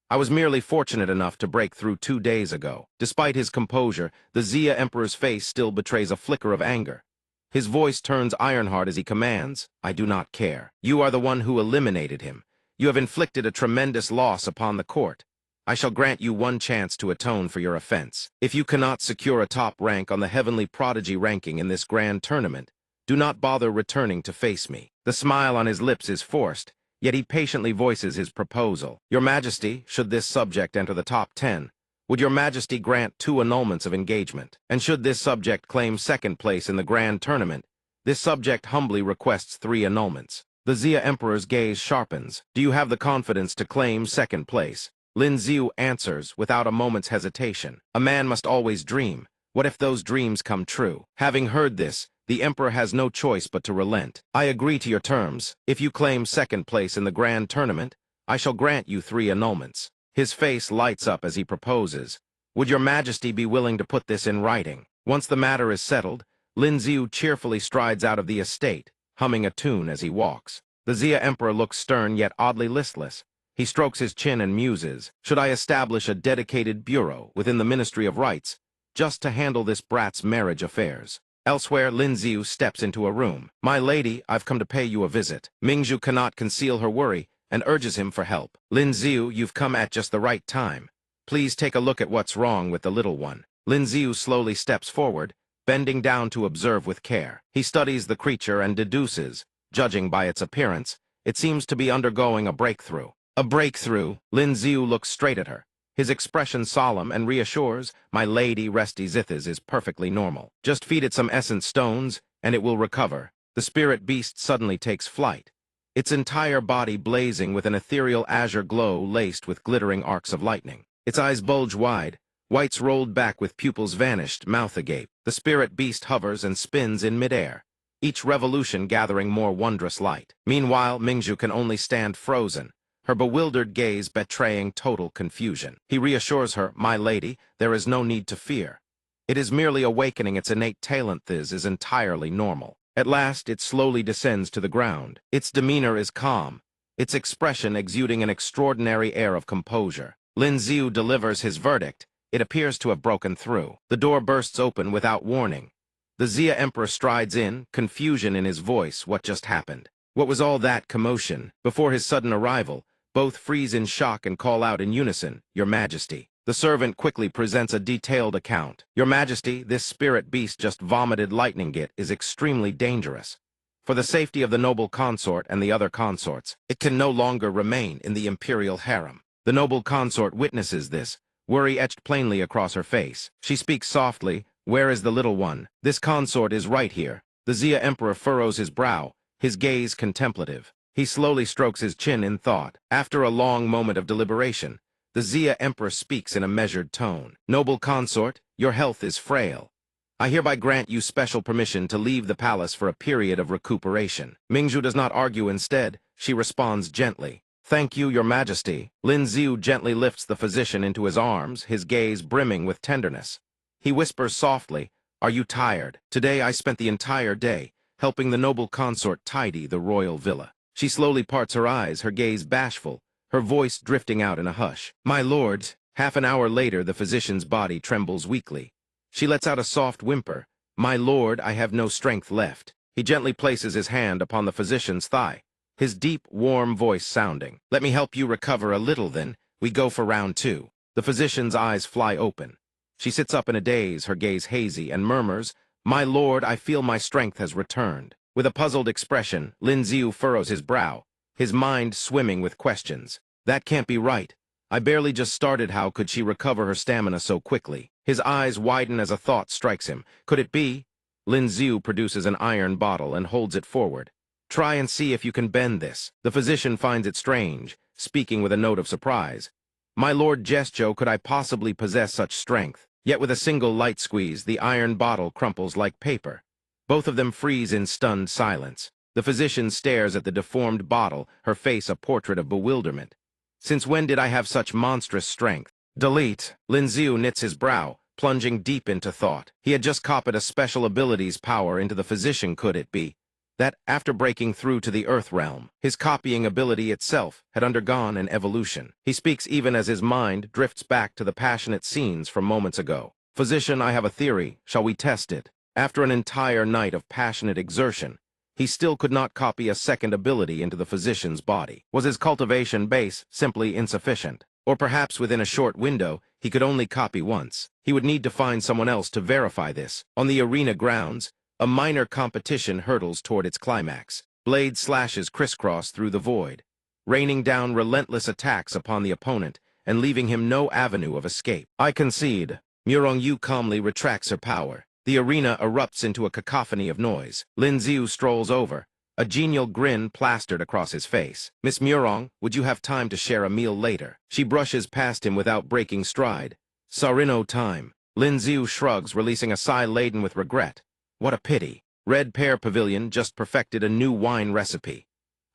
I was merely fortunate enough to break through 2 days ago. Despite his composure, the Xia emperor's face still betrays a flicker of anger. His voice turns iron-hard as he commands, I do not care. You are the one who eliminated him. You have inflicted a tremendous loss upon the court. I shall grant you one chance to atone for your offense. If you cannot secure a top rank on the heavenly prodigy ranking in this grand tournament, do not bother returning to face me. The smile on his lips is forced, yet he patiently voices his proposal. Your majesty, should this subject enter the top 10, would your majesty grant 2 annulments of engagement? And should this subject claim second place in the grand tournament, this subject humbly requests 3 annulments. The Xia emperor's gaze sharpens. Do you have the confidence to claim second place? Lin Xiu answers without a moment's hesitation. A man must always dream. What if those dreams come true? Having heard this, the emperor has no choice but to relent. I agree to your terms. If you claim second place in the grand tournament, I shall grant you 3 annulments. His face lights up as he proposes. Would your majesty be willing to put this in writing? Once the matter is settled, Lin Xiu cheerfully strides out of the estate, humming a tune as he walks. The Xia emperor looks stern yet oddly listless. He strokes his chin and muses. Should I establish a dedicated bureau within the Ministry of Rights, just to handle this brat's marriage affairs? Elsewhere, Lin Xiu steps into a room. My lady, I've come to pay you a visit. Mingzhu cannot conceal her worry and urges him for help. Lin Xiu, you've come at just the right time. Please take a look at what's wrong with the little one. Lin Xiu slowly steps forward, bending down to observe with care. He studies the creature and deduces, judging by its appearance, it seems to be undergoing a breakthrough. A breakthrough? Lin Xiu looks straight at her. His expression solemn and reassures, my lady Resty Zithis is perfectly normal. Just feed it some essence stones, and it will recover. The spirit beast suddenly takes flight, its entire body blazing with an ethereal azure glow laced with glittering arcs of lightning. Its eyes bulge wide, whites rolled back with pupils vanished, mouth agape. The spirit beast hovers and spins in midair, each revolution gathering more wondrous light. Meanwhile, Mingzhu can only stand frozen, her bewildered gaze betraying total confusion. He reassures her, "My lady, there is no need to fear. It is merely awakening its innate talent. This is entirely normal." At last, it slowly descends to the ground. Its demeanor is calm, its expression exuding an extraordinary air of composure. Lin Ziu delivers his verdict. It appears to have broken through. The door bursts open without warning. The Xia Emperor strides in, confusion in his voice. What just happened? What was all that commotion? Before his sudden arrival, both freeze in shock and call out in unison, "Your Majesty." The servant quickly presents a detailed account. "Your Majesty, this spirit beast just vomited lightning. It is extremely dangerous. For the safety of the noble consort and the other consorts, it can no longer remain in the imperial harem." The noble consort witnesses this, worry etched plainly across her face. She speaks softly, "Where is the little one? This consort is right here." The Xia Emperor furrows his brow, his gaze contemplative. He slowly strokes his chin in thought. After a long moment of deliberation, the Xia Emperor speaks in a measured tone. "Noble consort, your health is frail. I hereby grant you special permission to leave the palace for a period of recuperation." Mingzhu does not argue. Instead, she responds gently, "Thank you, Your Majesty." Lin Ziu gently lifts the physician into his arms, his gaze brimming with tenderness. He whispers softly, "Are you tired? Today I spent the entire day helping the noble consort tidy the royal villa." She slowly parts her eyes, her gaze bashful, her voice drifting out in a hush. "My lord." Half an hour later, the physician's body trembles weakly. She lets out a soft whimper. "My lord, I have no strength left." He gently places his hand upon the physician's thigh, his deep, warm voice sounding. "Let me help you recover a little, then we go for round 2. The physician's eyes fly open. She sits up in a daze, her gaze hazy, and murmurs, "My lord, I feel my strength has returned." With a puzzled expression, Lin Ziu furrows his brow, his mind swimming with questions. "That can't be right. I barely just started. How could she recover her stamina so quickly?" His eyes widen as a thought strikes him. Could it be? Lin Ziu produces an iron bottle and holds it forward. "Try and see if you can bend this." The physician finds it strange, speaking with a note of surprise. "My lord Gesto, could I possibly possess such strength?" Yet with a single light squeeze, the iron bottle crumples like paper. Both of them freeze in stunned silence. The physician stares at the deformed bottle, her face a portrait of bewilderment. "Since when did I have such monstrous strength?" "Delete." Lin Ziu knits his brow, plunging deep into thought. He had just copied a special abilities power into the physician. Could it be that, after breaking through to the Earth realm, his copying ability itself had undergone an evolution? He speaks even as his mind drifts back to the passionate scenes from moments ago. "Physician, I have a theory. Shall we test it?" After an entire night of passionate exertion, he still could not copy a second ability into the physician's body. Was his cultivation base simply insufficient? Or perhaps within a short window, he could only copy once. He would need to find someone else to verify this. On the arena grounds, a minor competition hurtles toward its climax. Blade slashes crisscross through the void, raining down relentless attacks upon the opponent and leaving him no avenue of escape. "I concede." Murong Yu calmly retracts her power. The arena erupts into a cacophony of noise. Lin Ziu strolls over, a genial grin plastered across his face. "Miss Murong, would you have time to share a meal later?" She brushes past him without breaking stride. "Sarino time." Lin Ziu shrugs, releasing a sigh laden with regret. What a pity. Red Pear Pavilion just perfected a new wine recipe.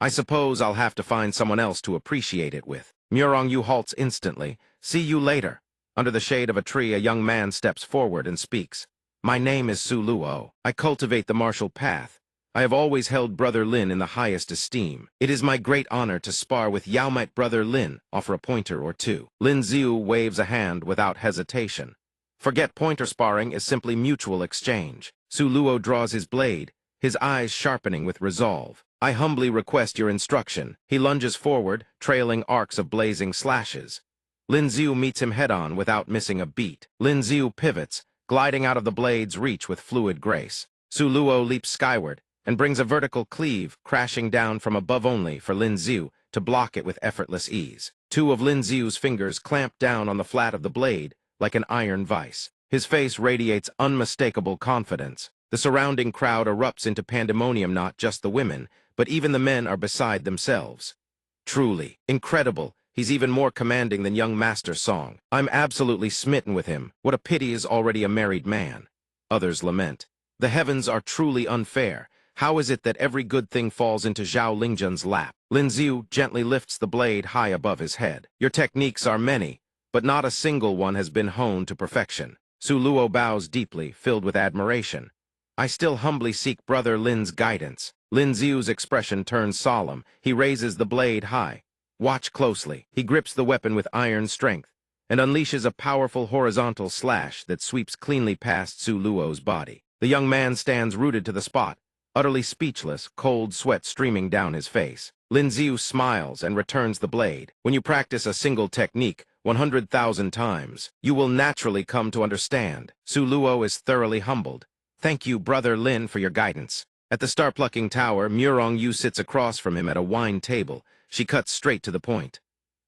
I suppose I'll have to find someone else to appreciate it with. Murong Yu halts instantly. "See you later." Under the shade of a tree, a young man steps forward and speaks. "My name is Su Luo. I cultivate the martial path. I have always held Brother Lin in the highest esteem. It is my great honor to spar with Yao Might Brother Lin. Offer a pointer or two." Lin Ziu waves a hand without hesitation. "Forget pointer sparring is simply mutual exchange." Su Luo draws his blade, his eyes sharpening with resolve. "I humbly request your instruction." He lunges forward, trailing arcs of blazing slashes. Lin Ziu meets him head-on without missing a beat. Lin Ziu pivots, gliding out of the blade's reach with fluid grace. Su Luo leaps skyward and brings a vertical cleave crashing down from above only for Lin Ziu to block it with effortless ease. Two of Lin Ziu's fingers clamp down on the flat of the blade like an iron vice. His face radiates unmistakable confidence. The surrounding crowd erupts into pandemonium. Not just the women, but even the men are beside themselves. Truly incredible. He's even more commanding than young Master Song. I'm absolutely smitten with him. What a pity he's already a married man. others lament. The heavens are truly unfair. How is it that every good thing falls into Zhao Lingzhen's lap? Lin Xiu gently lifts the blade high above his head. Your techniques are many, but not a single one has been honed to perfection. Su Luo bows deeply, filled with admiration. I still humbly seek Brother Lin's guidance. Lin Xiu's expression turns solemn. He raises the blade high. Watch closely. He grips the weapon with iron strength and unleashes a powerful horizontal slash that sweeps cleanly past Su Luo's body. The young man stands rooted to the spot, utterly speechless, cold sweat streaming down his face. Lin Xiu smiles and returns the blade. When you practice a single technique 100,000 times, you will naturally come to understand. Su Luo is thoroughly humbled. Thank you, Brother Lin, for your guidance. At the star-plucking tower, Murong Yu sits across from him at a wine table. She cuts straight to the point.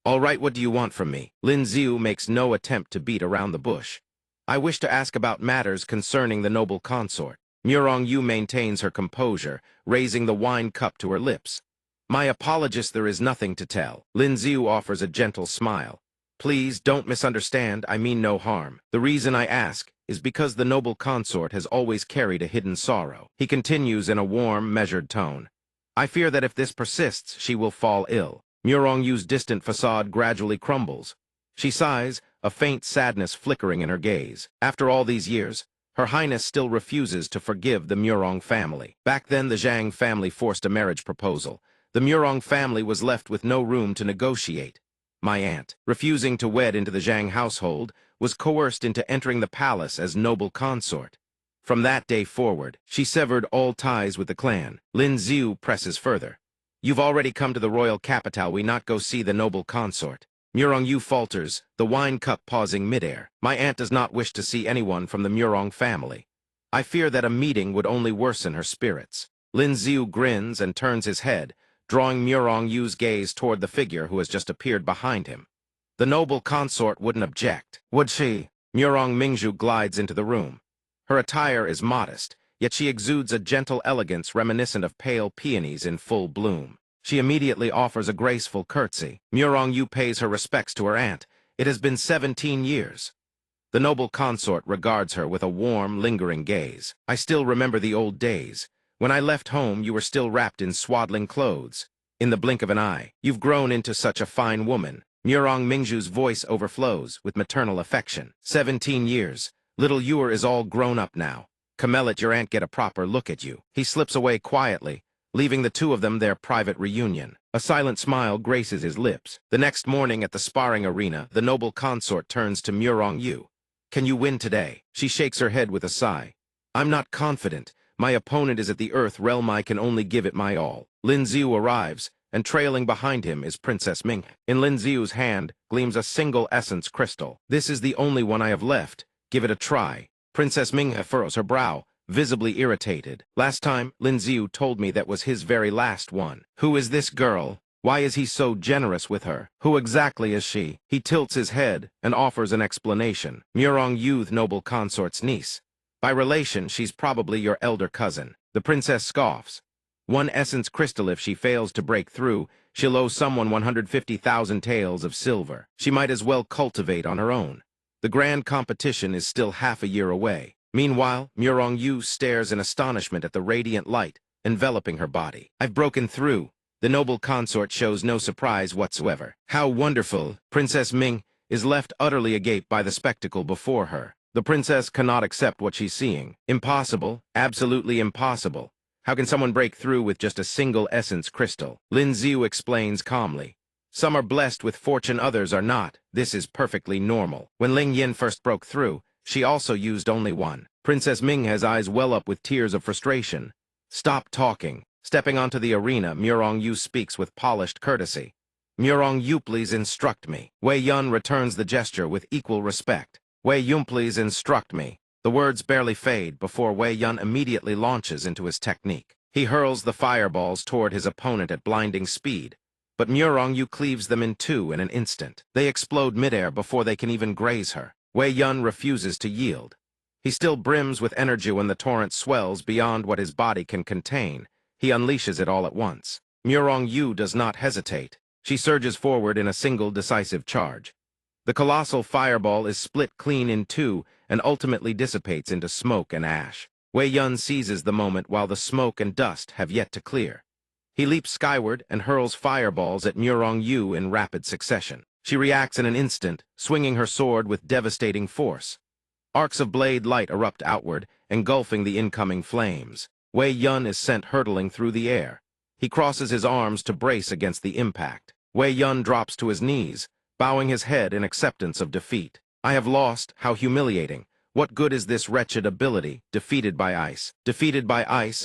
All right, what do you want from me? Lin Xiu makes no attempt to beat around the bush. I wish to ask about matters concerning the noble consort. Murong Yu maintains her composure, raising the wine cup to her lips. My apologies, there is nothing to tell. Lin Xiu offers a gentle smile. Please, don't misunderstand, I mean no harm. The reason I ask is because the noble consort has always carried a hidden sorrow. He continues in a warm, measured tone. I fear that if this persists, she will fall ill. Murong Yu's distant facade gradually crumbles. She sighs, a faint sadness flickering in her gaze. After all these years, Her Highness still refuses to forgive the Murong family. Back then, the Zhang family forced a marriage proposal. The Murong family was left with no room to negotiate. My aunt, refusing to wed into the Zhang household, was coerced into entering the palace as noble consort. From that day forward, she severed all ties with the clan. Lin Xiu presses further. You've already come to the royal capital, we not go see the noble consort. Murong Yu falters, the wine cup pausing midair. My aunt does not wish to see anyone from the Murong family. I fear that a meeting would only worsen her spirits. Lin Xiu grins and turns his head, drawing Murong Yu's gaze toward the figure who has just appeared behind him. The noble consort wouldn't object, would she? Murong Mingzhu glides into the room. Her attire is modest, yet she exudes a gentle elegance reminiscent of pale peonies in full bloom. She immediately offers a graceful curtsy. Murong Yu pays her respects to her aunt. It has been 17 years. The noble consort regards her with a warm, lingering gaze. I still remember the old days. When I left home, you were still wrapped in swaddling clothes. In the blink of an eye, you've grown into such a fine woman. Murong Mingzhu's voice overflows with maternal affection. 17 years. Little Yuer is all grown up now. Come let your aunt get a proper look at you. He slips away quietly, leaving the two of them their private reunion. A silent smile graces his lips. The next morning at the sparring arena, the noble consort turns to Murong Yu. Can you win today? She shakes her head with a sigh. I'm not confident. My opponent is at the Earth realm. I can only give it my all. Lin Xiu arrives, and trailing behind him is Princess Ming. In Lin Xiu's hand gleams a single essence crystal. This is the only one I have left. Give it a try. Princess Ming furrows her brow, visibly irritated. Last time, Lin Xiu told me that was his very last one. Who is this girl? Why is he so generous with her? Who exactly is she? He tilts his head and offers an explanation. Murong Yu, noble consort's niece. By relation, she's probably your elder cousin. The princess scoffs. One essence crystal. If she fails to break through, she'll owe someone 150,000 taels of silver. She might as well cultivate on her own. The grand competition is still half a year away. Meanwhile, Murong Yu stares in astonishment at the radiant light enveloping her body. I've broken through. The noble consort shows no surprise whatsoever. How wonderful! Princess Ming is left utterly agape by the spectacle before her. The princess cannot accept what she's seeing. Impossible, absolutely impossible. How can someone break through with just a single essence crystal? Lin Xiu explains calmly. Some are blessed with fortune, others are not. This is perfectly normal. When Ling Yin first broke through, she also used only one. Princess Ming has eyes well up with tears of frustration. Stop talking. Stepping onto the arena, Murong Yu speaks with polished courtesy. Murong Yu, please instruct me. Wei Yun returns the gesture with equal respect. Wei Yun, please instruct me. The words barely fade before Wei Yun immediately launches into his technique. He hurls the fireballs toward his opponent at blinding speed. But Murong Yu cleaves them in two in an instant. They explode midair before they can even graze her. Wei Yun refuses to yield. He still brims with energy when the torrent swells beyond what his body can contain. He unleashes it all at once. Murong Yu does not hesitate. She surges forward in a single decisive charge. The colossal fireball is split clean in two and ultimately dissipates into smoke and ash. Wei Yun seizes the moment while the smoke and dust have yet to clear. He leaps skyward and hurls fireballs at Murong Yu in rapid succession. She reacts in an instant, swinging her sword with devastating force. Arcs of blade light erupt outward, engulfing the incoming flames. Wei Yun is sent hurtling through the air. He crosses his arms to brace against the impact. Wei Yun drops to his knees, bowing his head in acceptance of defeat. I have lost, how humiliating. What good is this wretched ability, defeated by ice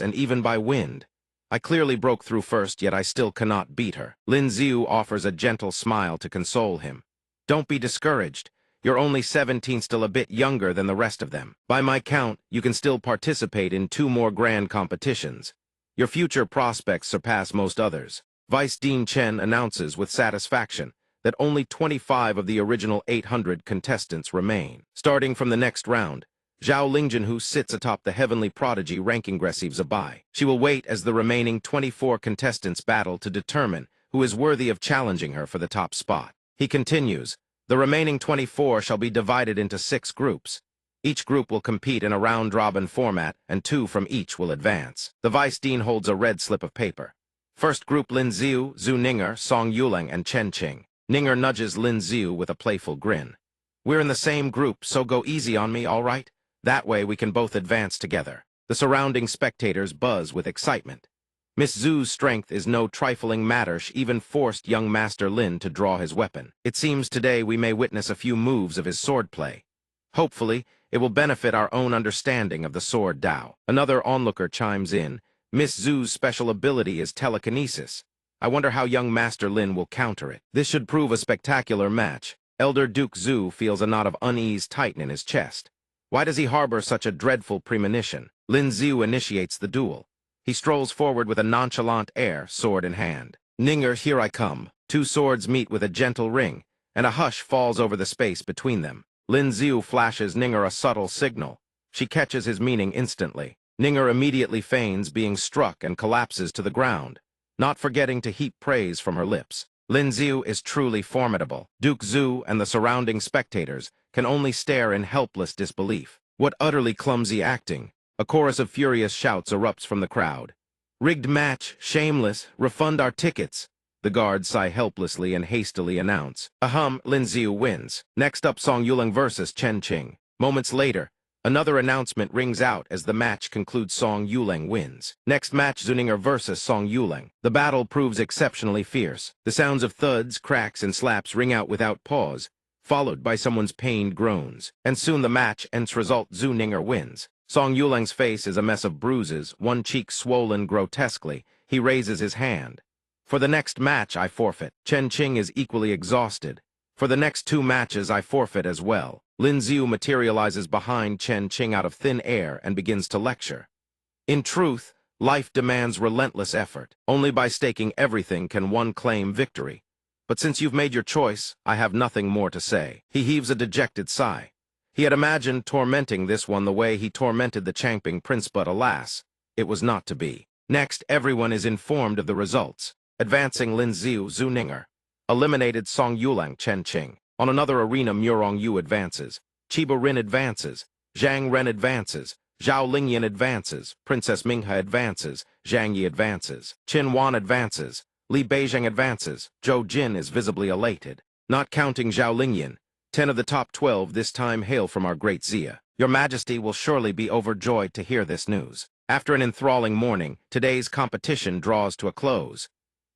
and even by wind? I clearly broke through first, yet I still cannot beat her. Lin Xiu offers a gentle smile to console him. Don't be discouraged. You're only 17, still a bit younger than the rest of them. By my count, you can still participate in 2 more grand competitions. Your future prospects surpass most others. Vice Dean Chen announces with satisfaction that only 25 of the original 800 contestants remain. Starting from the next round, Zhao Lingjun, who sits atop the heavenly prodigy ranking receives a bye. She will wait as the remaining 24 contestants battle to determine who is worthy of challenging her for the top spot. He continues, the remaining 24 shall be divided into 6 groups. Each group will compete in a round-robin format, and 2 from each will advance. The Vice Dean holds a red slip of paper. First group Lin Xiu, Zhu Ninger, Song Yuling, and Chen Qing. Ninger nudges Lin Xiu with a playful grin. We're in the same group, so go easy on me, all right? That way we can both advance together. The surrounding spectators buzz with excitement. Miss Zhu's strength is no trifling matter. She even forced young Master Lin to draw his weapon. It seems today we may witness a few moves of his swordplay. Hopefully, it will benefit our own understanding of the sword Dao. Another onlooker chimes in. Miss Zhu's special ability is telekinesis. I wonder how young Master Lin will counter it. This should prove a spectacular match. Elder Duke Zhu feels a knot of unease tighten in his chest. Why does he harbor such a dreadful premonition? Lin Xiu initiates the duel. He strolls forward with a nonchalant air, sword in hand. Ninger, here I come. 2 swords meet with a gentle ring, and a hush falls over the space between them. Lin Xiu flashes Ninger a subtle signal. She catches his meaning instantly. Ninger immediately feigns being struck and collapses to the ground, not forgetting to heap praise from her lips. Lin Xiu is truly formidable. Duke Zhu and the surrounding spectators can only stare in helpless disbelief. What utterly clumsy acting! A chorus of furious shouts erupts from the crowd. Rigged match, shameless, refund our tickets. The guards sigh helplessly and hastily announce. Ahem, Lin Xiu wins. Next up, Song Yuling versus Chen Qing. Moments later, another announcement rings out as the match concludes. Song Yuling wins. Next match, Zuninger versus Song Yuling. The battle proves exceptionally fierce. The sounds of thuds, cracks, and slaps ring out without pause, followed by someone's pained groans. And soon the match ends. Result, Zuninger wins. Song Yuling's face is a mess of bruises, one cheek swollen grotesquely. He raises his hand. For the next match, I forfeit. Chen Qing is equally exhausted. For the next 2 matches, I forfeit as well. Lin Xiu materializes behind Chen Qing out of thin air and begins to lecture. In truth, life demands relentless effort. Only by staking everything can one claim victory. But since you've made your choice, I have nothing more to say. He heaves a dejected sigh. He had imagined tormenting this one the way he tormented the Changping prince, but alas, it was not to be. Next, everyone is informed of the results. Advancing Lin Xiu, Zhu Ninger. Eliminated Song Yuling, Chen Qing. On another arena, Murong Yu advances. Chiba Rin advances. Zhang Ren advances. Zhao Lingyan advances. Princess Minghe advances. Zhang Yi advances. Qin Wan advances. Li Beijing advances. Zhou Jin is visibly elated. Not counting Zhao Lingyan, 10 of the top 12 this time hail from our great Xia. Your Majesty will surely be overjoyed to hear this news. After an enthralling morning, today's competition draws to a close.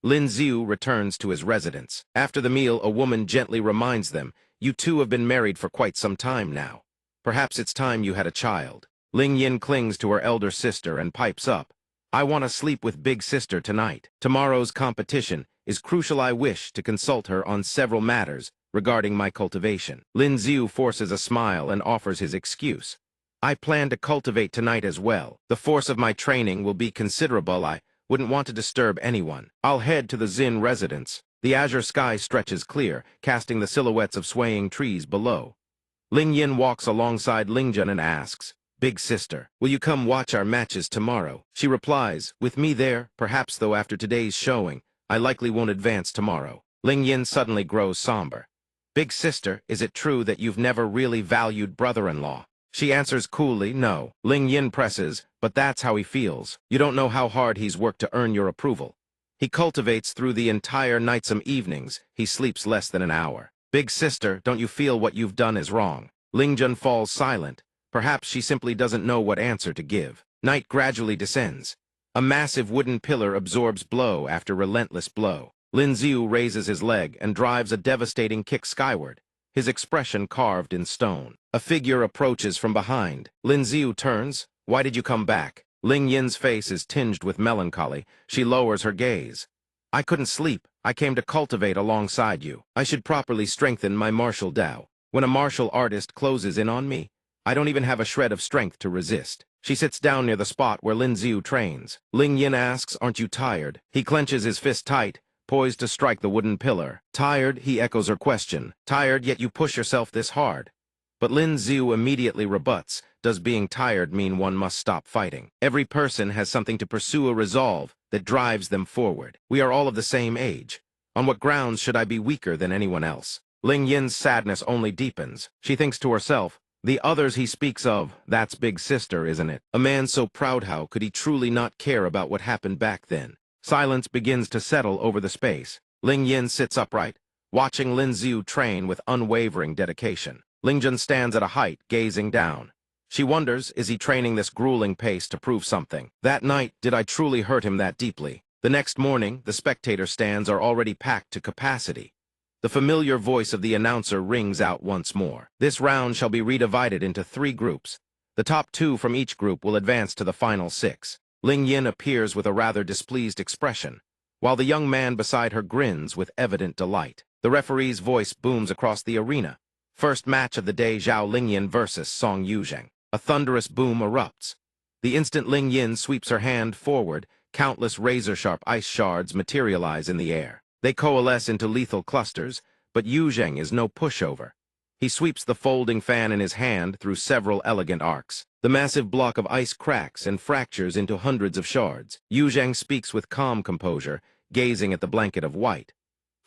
Lin Xiu returns to his residence. After the meal, a woman gently reminds them, you 2 have been married for quite some time now. Perhaps it's time you had a child. Ling Yin clings to her elder sister and pipes up. I want to sleep with big sister tonight. Tomorrow's competition is crucial. I wish to consult her on several matters regarding my cultivation. Lin Xiu forces a smile and offers his excuse. I plan to cultivate tonight as well. The force of my training will be considerable. I wouldn't want to disturb anyone. I'll head to the Xin residence. The azure sky stretches clear, casting the silhouettes of swaying trees below. Ling Yin walks alongside Lingjun and asks, Big sister, will you come watch our matches tomorrow? She replies, with me there, perhaps, though after today's showing, I likely won't advance tomorrow. Ling Yin suddenly grows somber. "Big sister, is it true that you've never really valued brother-in-law?" She answers coolly, "No." Ling Yin presses, "But that's how he feels. You don't know how hard he's worked to earn your approval. He cultivates through the entire night. Some evenings, he sleeps less than an hour. Big sister, don't you feel what you've done is wrong?" Lingjun falls silent. Perhaps she simply doesn't know what answer to give. Night gradually descends. A massive wooden pillar absorbs blow after relentless blow. Lin Ziu raises his leg and drives a devastating kick skyward, his expression carved in stone. A figure approaches from behind. Lin Ziu turns. "Why did you come back?" Ling Yin's face is tinged with melancholy. She lowers her gaze. "I couldn't sleep. I came to cultivate alongside you. I should properly strengthen my martial Dao. When a martial artist closes in on me, I don't even have a shred of strength to resist." She sits down near the spot where Lin Ziu trains. Ling Yin asks, "Aren't you tired?" He clenches his fist tight, poised to strike the wooden pillar. "Tired?" He echoes her question. "Tired, yet you push yourself this hard." But Lin Ziu immediately rebuts. Does being tired mean one must stop fighting? Every person has something to pursue, a resolve that drives them forward. We are all of the same age. On what grounds should I be weaker than anyone else? Ling Yin's sadness only deepens. She thinks to herself, the others he speaks of, that's big sister, isn't it? A man so proud, how could he truly not care about what happened back then? Silence begins to settle over the space. Ling Yin sits upright, watching Lin Ziu train with unwavering dedication. Lingjun stands at a height, gazing down. She wonders, is he training this grueling pace to prove something? That night, did I truly hurt him that deeply? The next morning, the spectator stands are already packed to capacity. The familiar voice of the announcer rings out once more. This round shall be redivided into 3 groups. The top 2 from each group will advance to the final 6. Ling Yin appears with a rather displeased expression, while the young man beside her grins with evident delight. The referee's voice booms across the arena. First match of the day, Zhao Lingyin versus Song Yuzheng. A thunderous boom erupts. The instant Ling Yin sweeps her hand forward, countless razor-sharp ice shards materialize in the air. They coalesce into lethal clusters, but Yuzheng is no pushover. He sweeps the folding fan in his hand through several elegant arcs. The massive block of ice cracks and fractures into hundreds of shards. Yuzheng speaks with calm composure, gazing at the blanket of white.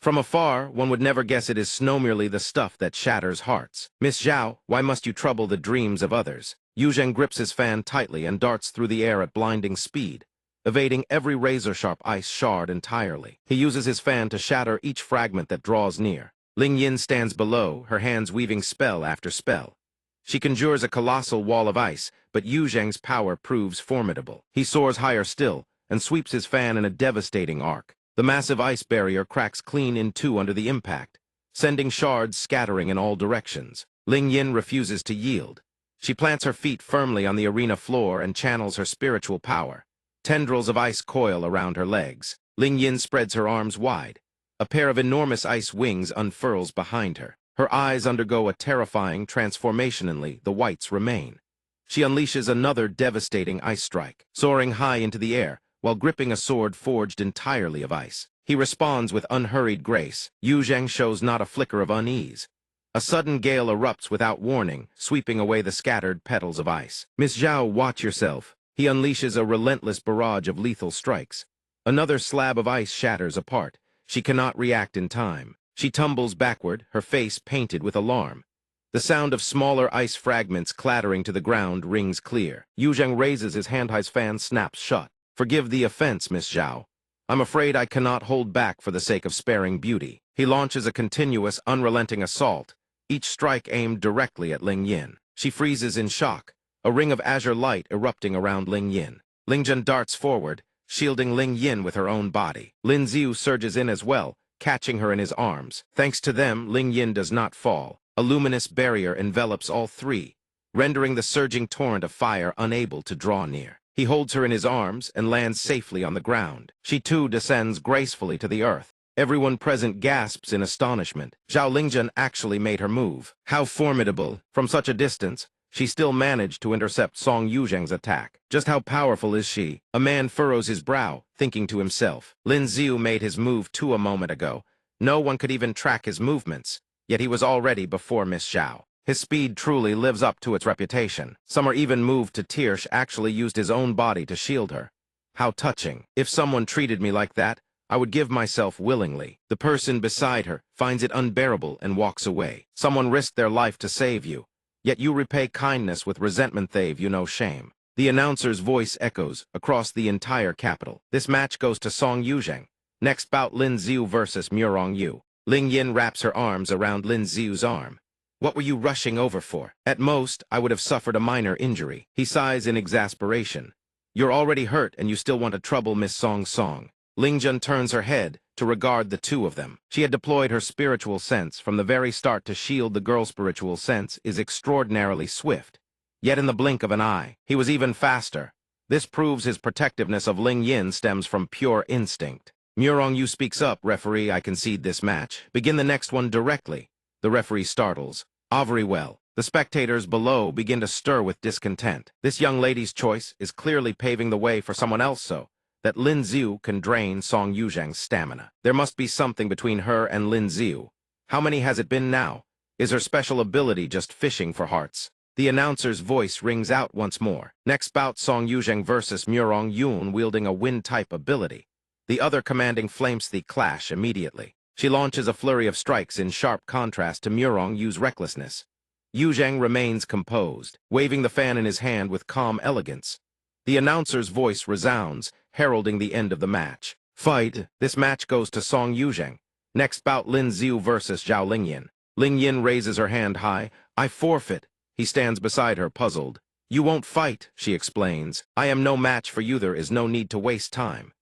From afar, one would never guess it is snow, merely the stuff that shatters hearts. "Miss Zhao, why must you trouble the dreams of others?" Yuzheng grips his fan tightly and darts through the air at blinding speed, evading every razor-sharp ice shard entirely. He uses his fan to shatter each fragment that draws near. Ling Yin stands below, her hands weaving spell after spell. She conjures a colossal wall of ice, but Yuzheng's power proves formidable. He soars higher still and sweeps his fan in a devastating arc. The massive ice barrier cracks clean in 2 under the impact, sending shards scattering in all directions. Ling Yin refuses to yield. She plants her feet firmly on the arena floor and channels her spiritual power. Tendrils of ice coil around her legs. Ling Yin spreads her arms wide. A pair of enormous ice wings unfurls behind her. Her eyes undergo a terrifying transformation. Only the whites remain. She unleashes another devastating ice strike, soaring high into the air, while gripping a sword forged entirely of ice. He responds with unhurried grace. Yuzheng shows not a flicker of unease. A sudden gale erupts without warning, sweeping away the scattered petals of ice. "Miss Zhao, watch yourself." He unleashes a relentless barrage of lethal strikes. Another slab of ice shatters apart. She cannot react in time. She tumbles backward, her face painted with alarm. The sound of smaller ice fragments clattering to the ground rings clear. Yuzheng raises his hand, his fan snaps shut. "Forgive the offense, Miss Zhao. I'm afraid I cannot hold back for the sake of sparing beauty." He launches a continuous, unrelenting assault, each strike aimed directly at Ling Yin. She freezes in shock, a ring of azure light erupting around Ling Yin. Lingjun darts forward, shielding Ling Yin with her own body. Lin Ziu surges in as well, catching her in his arms. Thanks to them, Ling Yin does not fall. A luminous barrier envelops all 3, rendering the surging torrent of fire unable to draw near. He holds her in his arms and lands safely on the ground. She too descends gracefully to the earth. Everyone present gasps in astonishment. Zhao Lingjun actually made her move. How formidable! From such a distance, she still managed to intercept Song Yuzheng's attack. Just how powerful is she? A man furrows his brow, thinking to himself. Lin Ziu made his move too a moment ago. No one could even track his movements, yet he was already before Miss Zhao. His speed truly lives up to its reputation. Some are even moved to tears. Actually used his own body to shield her. How touching. If someone treated me like that, I would give myself willingly. The person beside her finds it unbearable and walks away. Someone risked their life to save you, yet you repay kindness with resentment. They've you know shame. The announcer's voice echoes across the entire capital. This match goes to Song Yuzheng. Next bout, Lin Xiu versus Murong Yu. Ling Yin wraps her arms around Lin Xiu's arm. What were you rushing over for? At most, I would have suffered a minor injury. He sighs in exasperation. You're already hurt and you still want to trouble Miss Song Song. Ling Jun turns her head to regard the two of them. She had deployed her spiritual sense from the very start to shield the girl's spiritual sense is extraordinarily swift. Yet in the blink of an eye, he was even faster. This proves his protectiveness of Ling Yin stems from pure instinct. Murong Yu speaks up, referee, I concede this match. Begin the next one directly. The referee startles. Very well. The spectators below begin to stir with discontent. This young lady's choice is clearly paving the way for someone else so that Lin Xiu can drain Song Yuzheng's stamina. There must be something between her and Lin Xiu. How many has it been now? Is her special ability just fishing for hearts? The announcer's voice rings out once more. Next bout, Song Yuzheng versus Murong Yun wielding a wind-type ability. The other commanding flames the clash immediately. She launches a flurry of strikes in sharp contrast to Murong Yu's recklessness. Yuzheng remains composed, waving the fan in his hand with calm elegance. The announcer's voice resounds, heralding the end of the match. Fight! This match goes to Song Yuzheng. Next bout, Lin Xiu versus Zhao Lingyin. Ling Yin raises her hand high. I forfeit. He stands beside her, puzzled. You won't fight, she explains. I am no match for you. There is no need to waste time.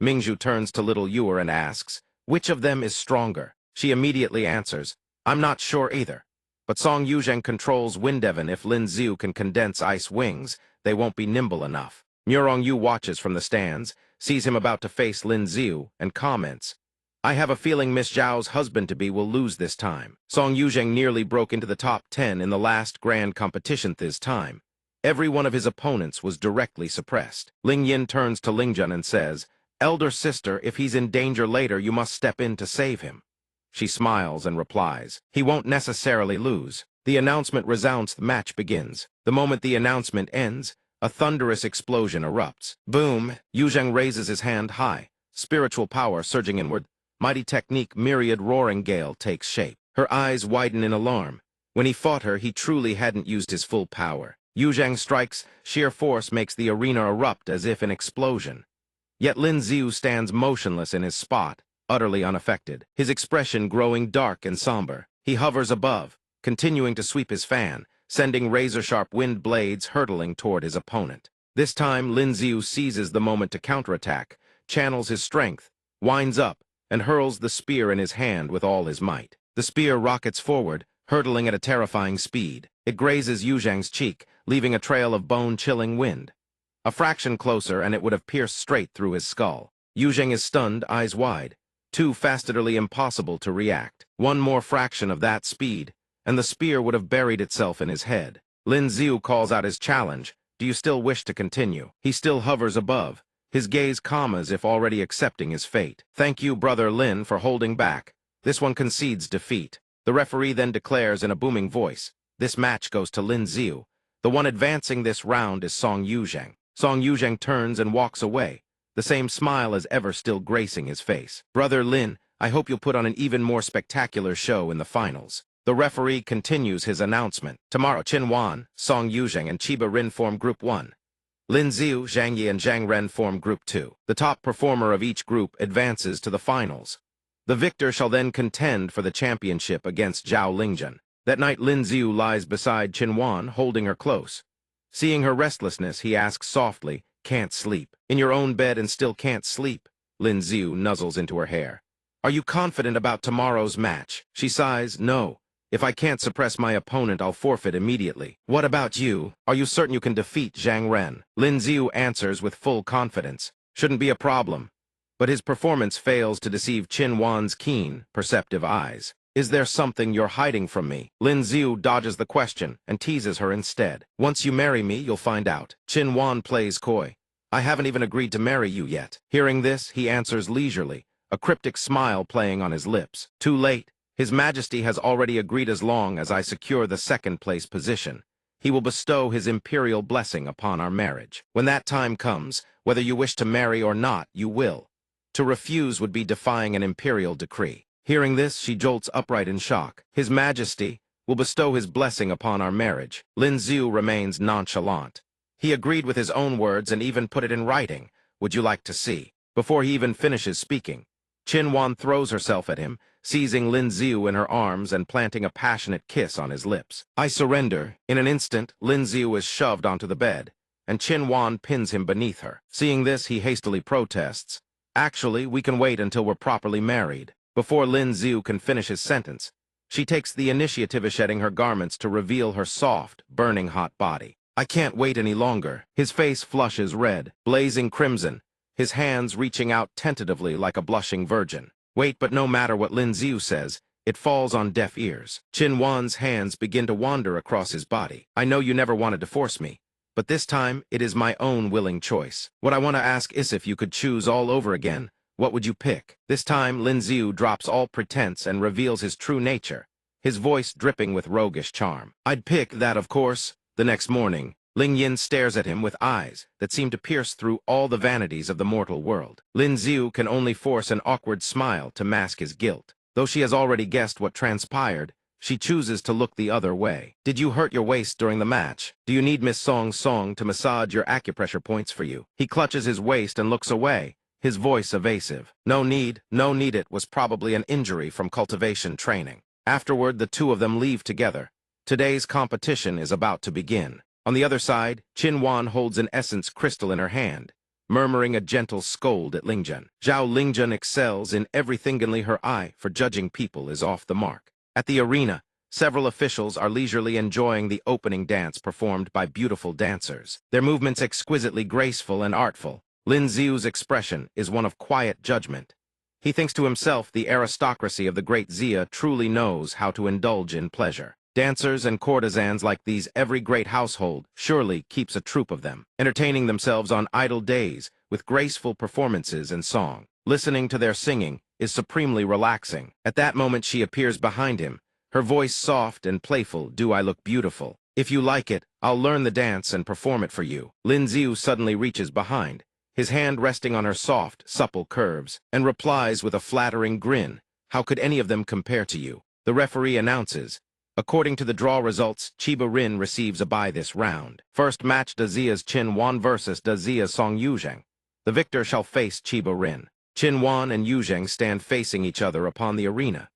Mingzhu turns to little Yuer and asks, which of them is stronger? She immediately answers, I'm not sure either. But Song Yuzheng controls Windevan. If Lin Xiu can condense ice wings, they won't be nimble enough. Murong Yu watches from the stands, sees him about to face Lin Xiu, and comments, I have a feeling Miss Zhao's husband-to-be will lose this time. Song Yuzheng nearly broke into the top 10 in the last grand competition this time. Every one of his opponents was directly suppressed. Ling Yin turns to Ling Jun and says, Elder sister, if he's in danger later, you must step in to save him. She smiles and replies, he won't necessarily lose. The announcement resounds. The match begins. The moment the announcement ends, a thunderous explosion erupts. Boom! Yuzheng raises his hand high, spiritual power surging inward. Mighty technique, myriad roaring gale takes shape. Her eyes widen in alarm. When he fought her, he truly hadn't used his full power. Yuzheng strikes, sheer force makes the arena erupt as if an explosion. Yet Lin Xiu stands motionless in his spot, utterly unaffected, his expression growing dark and somber. He hovers above, continuing to sweep his fan, sending razor-sharp wind blades hurtling toward his opponent. This time, Lin Xiu seizes the moment to counterattack, channels his strength, winds up, and hurls the spear in his hand with all his might. The spear rockets forward, hurtling at a terrifying speed. It grazes Yuzheng's cheek, leaving a trail of bone-chilling wind. A fraction closer, and it would have pierced straight through his skull. Yuzheng is stunned, eyes wide, too fast, utterly impossible to react. One more fraction of that speed, and the spear would have buried itself in his head. Lin Xiu calls out his challenge. Do you still wish to continue? He still hovers above, his gaze calm as if already accepting his fate. Thank you, Brother Lin, for holding back. This one concedes defeat. The referee then declares in a booming voice, this match goes to Lin Xiu. The one advancing this round is Song Yuzheng. Song Yuzheng turns and walks away, the same smile as ever still gracing his face. Brother Lin, I hope you'll put on an even more spectacular show in the finals. The referee continues his announcement. Tomorrow, Qin Wan, Song Yuzheng, and Chiba Rin form Group 1. Lin Xiu, Zhang Yi, and Zhang Ren form Group 2. The top performer of each group advances to the finals. The victor shall then contend for the championship against Zhao Lingjun. That night, Lin Xiu lies beside Qin Wan, holding her close. Seeing her restlessness, he asks softly, can't sleep. In your own bed and still can't sleep? Lin Xiu nuzzles into her hair. Are you confident about tomorrow's match? She sighs, no. If I can't suppress my opponent, I'll forfeit immediately. What about you? Are you certain you can defeat Zhang Ren? Lin Xiu answers with full confidence. Shouldn't be a problem. But his performance fails to deceive Qin Wan's keen, perceptive eyes. Is there something you're hiding from me? Lin Xiu dodges the question and teases her instead. Once you marry me, you'll find out. Qin Wan plays coy. I haven't even agreed to marry you yet. Hearing this, he answers leisurely, a cryptic smile playing on his lips. Too late. His Majesty has already agreed. As long as I secure the second-place position, he will bestow his imperial blessing upon our marriage. When that time comes, whether you wish to marry or not, you will. To refuse would be defying an imperial decree. Hearing this, she jolts upright in shock. His Majesty will bestow his blessing upon our marriage. Lin Xiu remains nonchalant. He agreed with his own words and even put it in writing. Would you like to see? Before he even finishes speaking, Qin Wan throws herself at him, seizing Lin Xiu in her arms and planting a passionate kiss on his lips. I surrender. In an instant, Lin Xiu is shoved onto the bed, and Qin Wan pins him beneath her. Seeing this, he hastily protests. Actually, we can wait until we're properly married. Before Lin Xiu can finish his sentence, she takes the initiative of shedding her garments to reveal her soft, burning hot body. I can't wait any longer. His face flushes red, blazing crimson, his hands reaching out tentatively like a blushing virgin. Wait, but no matter what Lin Xiu says, it falls on deaf ears. Qin Wan's hands begin to wander across his body. I know you never wanted to force me, but this time it is my own willing choice. What I want to ask is if you could choose all over again, what would you pick? This time, Lin Xiu drops all pretense and reveals his true nature, his voice dripping with roguish charm. I'd pick that, of course. The next morning, Ling Yin stares at him with eyes that seem to pierce through all the vanities of the mortal world. Lin Xiu can only force an awkward smile to mask his guilt. Though she has already guessed what transpired, she chooses to look the other way. Did you hurt your waist during the match? Do you need Miss Song's song to massage your acupressure points for you? He clutches his waist and looks away, his voice evasive. No need. It was probably an injury from cultivation training. Afterward, the two of them leave together. Today's competition is about to begin. On the other side, Qin Wan holds an essence crystal in her hand, murmuring a gentle scold at Lingjun. Zhao Lingjun excels in everything, only her eye for judging people is off the mark. At the arena, several officials are leisurely enjoying the opening dance performed by beautiful dancers, their movements exquisitely graceful and artful. Lin Xiu's expression is one of quiet judgment. He thinks to himself the aristocracy of the great Xia truly knows how to indulge in pleasure. Dancers and courtesans like these every great household surely keeps a troupe of them, entertaining themselves on idle days with graceful performances and song. Listening to their singing is supremely relaxing. At that moment she appears behind him, her voice soft and playful. Do I look beautiful? If you like it, I'll learn the dance and perform it for you. Lin Xiu suddenly reaches behind, his hand resting on her soft, supple curves, and replies with a flattering grin. How could any of them compare to you? The referee announces, according to the draw results, Chiba Rin receives a bye this round. First match, Da Zia's Qin Wan versus Da Zia's Song Yuzheng. The victor shall face Chiba Rin. Qin Wan and Yuzheng stand facing each other upon the arena.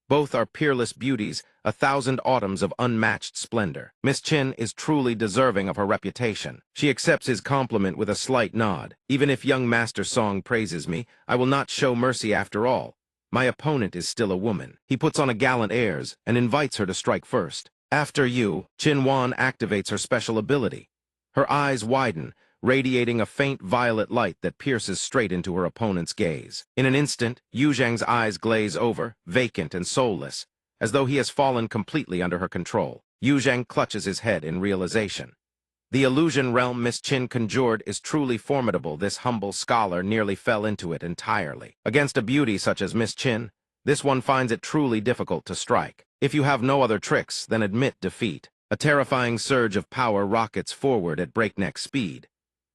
Both are peerless beauties, 1,000 autumns of unmatched splendor. Miss Qin is truly deserving of her reputation. She accepts his compliment with a slight nod. Even if young Master Song praises me, I will not show mercy after all. My opponent is still a woman. He puts on a gallant airs and invites her to strike first. After you, Qin Wan activates her special ability. Her eyes widen, radiating a faint violet light that pierces straight into her opponent's gaze. In an instant, Yu Zhang's eyes glaze over, vacant and soulless, as though he has fallen completely under her control. Yu Zhang clutches his head in realization. The illusion realm Miss Qin conjured is truly formidable. This humble scholar nearly fell into it entirely. Against a beauty such as Miss Qin, this one finds it truly difficult to strike. If you have no other tricks, then admit defeat. A terrifying surge of power rockets forward at breakneck speed.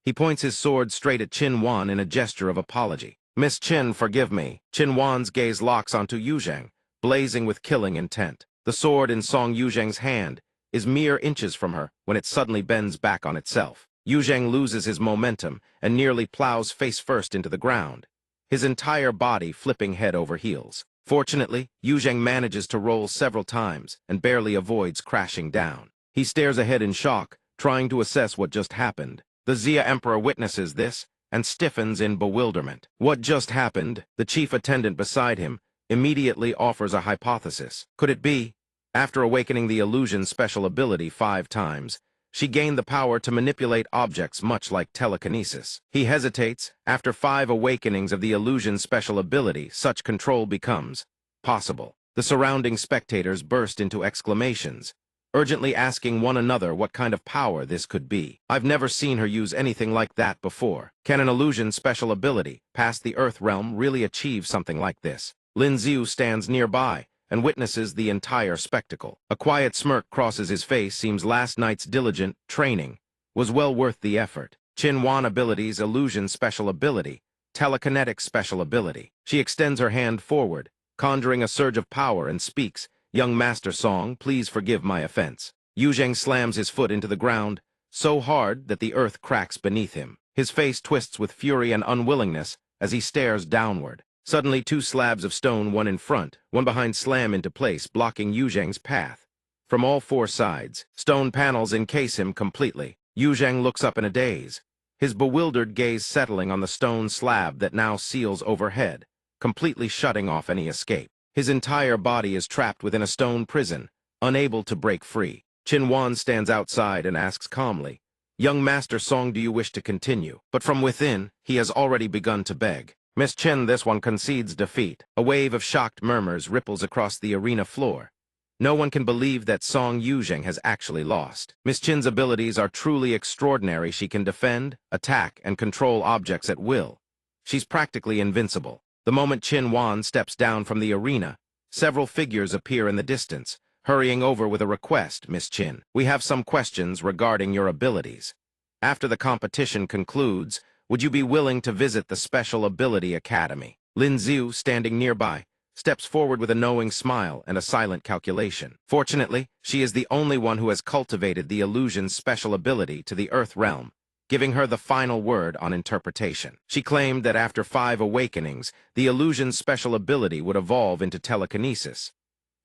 He points his sword straight at Qin Wan in a gesture of apology. Miss Qin, forgive me. Qin Wan's gaze locks onto Yu Zhang, blazing with killing intent. The sword in Song Yu Zhang's hand is mere inches from her when it suddenly bends back on itself. Yu Zhang loses his momentum and nearly plows face first into the ground, his entire body flipping head over heels. Fortunately, Yu Zhang manages to roll several times and barely avoids crashing down. He stares ahead in shock, trying to assess what just happened. The Xia Emperor witnesses this and stiffens in bewilderment. What just happened? The chief attendant beside him immediately offers a hypothesis. Could it be? After awakening the illusion special ability 5 times, she gained the power to manipulate objects much like telekinesis. He hesitates. After 5 awakenings of the illusion special ability, such control becomes possible. The surrounding spectators burst into exclamations, urgently asking one another what kind of power this could be. I've never seen her use anything like that before. Can an illusion special ability past the Earth realm really achieve something like this? Lin Xiu stands nearby and witnesses the entire spectacle. A quiet smirk crosses his face. Seems last night's diligent training was well worth the effort. Qin Wan ability's illusion special ability telekinetic special ability. She extends her hand forward, conjuring a surge of power and speaks, "Young Master Song, please forgive my offense." Yu Zheng slams his foot into the ground, so hard that the earth cracks beneath him. His face twists with fury and unwillingness as he stares downward. Suddenly, two slabs of stone, one in front, one behind, slam into place, blocking Yu Zheng's path. From all four sides, stone panels encase him completely. Yu Zheng looks up in a daze, his bewildered gaze settling on the stone slab that now seals overhead, completely shutting off any escape. His entire body is trapped within a stone prison, unable to break free. Qin Wan stands outside and asks calmly, "Young Master Song, do you wish to continue?" But from within, he has already begun to beg. "Miss Qin, this one concedes defeat." A wave of shocked murmurs ripples across the arena floor. No one can believe that Song Yuzheng has actually lost. Miss Qin's abilities are truly extraordinary. She can defend, attack, and control objects at will. She's practically invincible. The moment Qin Wan steps down from the arena, several figures appear in the distance, hurrying over with a request. "Miss Qin, we have some questions regarding your abilities. After the competition concludes, would you be willing to visit the Special Ability Academy?" Lin Xiu, standing nearby, steps forward with a knowing smile and a silent calculation. Fortunately, she is the only one who has cultivated the illusion's special ability to the Earth realm, giving her the final word on interpretation. She claimed that after 5 awakenings, the illusion's special ability would evolve into telekinesis.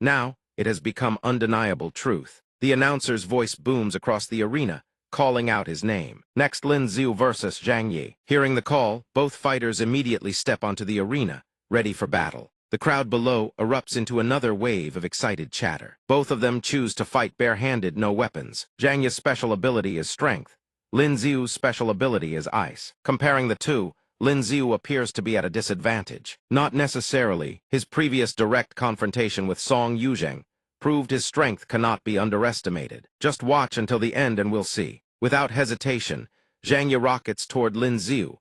Now, it has become undeniable truth. The announcer's voice booms across the arena, calling out his name. Next, Lin Xiu versus Zhang Yi. Hearing the call, both fighters immediately step onto the arena, ready for battle. The crowd below erupts into another wave of excited chatter. Both of them choose to fight barehanded, no weapons. Zhang Yi's special ability is strength. Lin Xiu's special ability is ice. Comparing the two, Lin Xiu appears to be at a disadvantage. Not necessarily. His previous direct confrontation with Song Yuzheng proved his strength cannot be underestimated. Just watch until the end and we'll see. Without hesitation, Zhang Yi rockets toward Lin Xiu,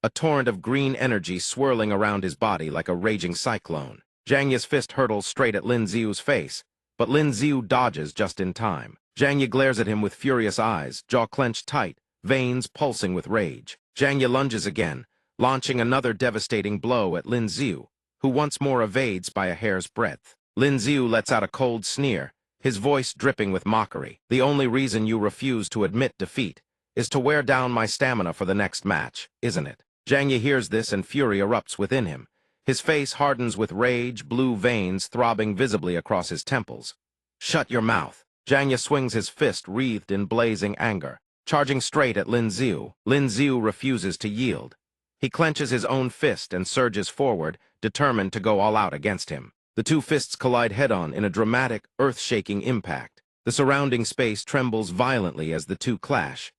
a torrent of green energy swirling around his body like a raging cyclone. Zhang Yi's fist hurtles straight at Lin Xiu's face, but Lin Xiu dodges just in time. Zhang Yi glares at him with furious eyes, jaw clenched tight, veins pulsing with rage. Zhang Yi lunges again, launching another devastating blow at Lin Xiu, who once more evades by a hair's breadth. Lin Xiu lets out a cold sneer, his voice dripping with mockery. "The only reason you refuse to admit defeat is to wear down my stamina for the next match, isn't it?" Zhang Yi hears this and fury erupts within him. His face hardens with rage, blue veins throbbing visibly across his temples. "Shut your mouth." Zhang Yi swings his fist wreathed in blazing anger, charging straight at Lin Xiu. Lin Xiu refuses to yield. He clenches his own fist and surges forward, determined to go all out against him. The two fists collide head-on in a dramatic, earth-shaking impact. The surrounding space trembles violently as the two clash.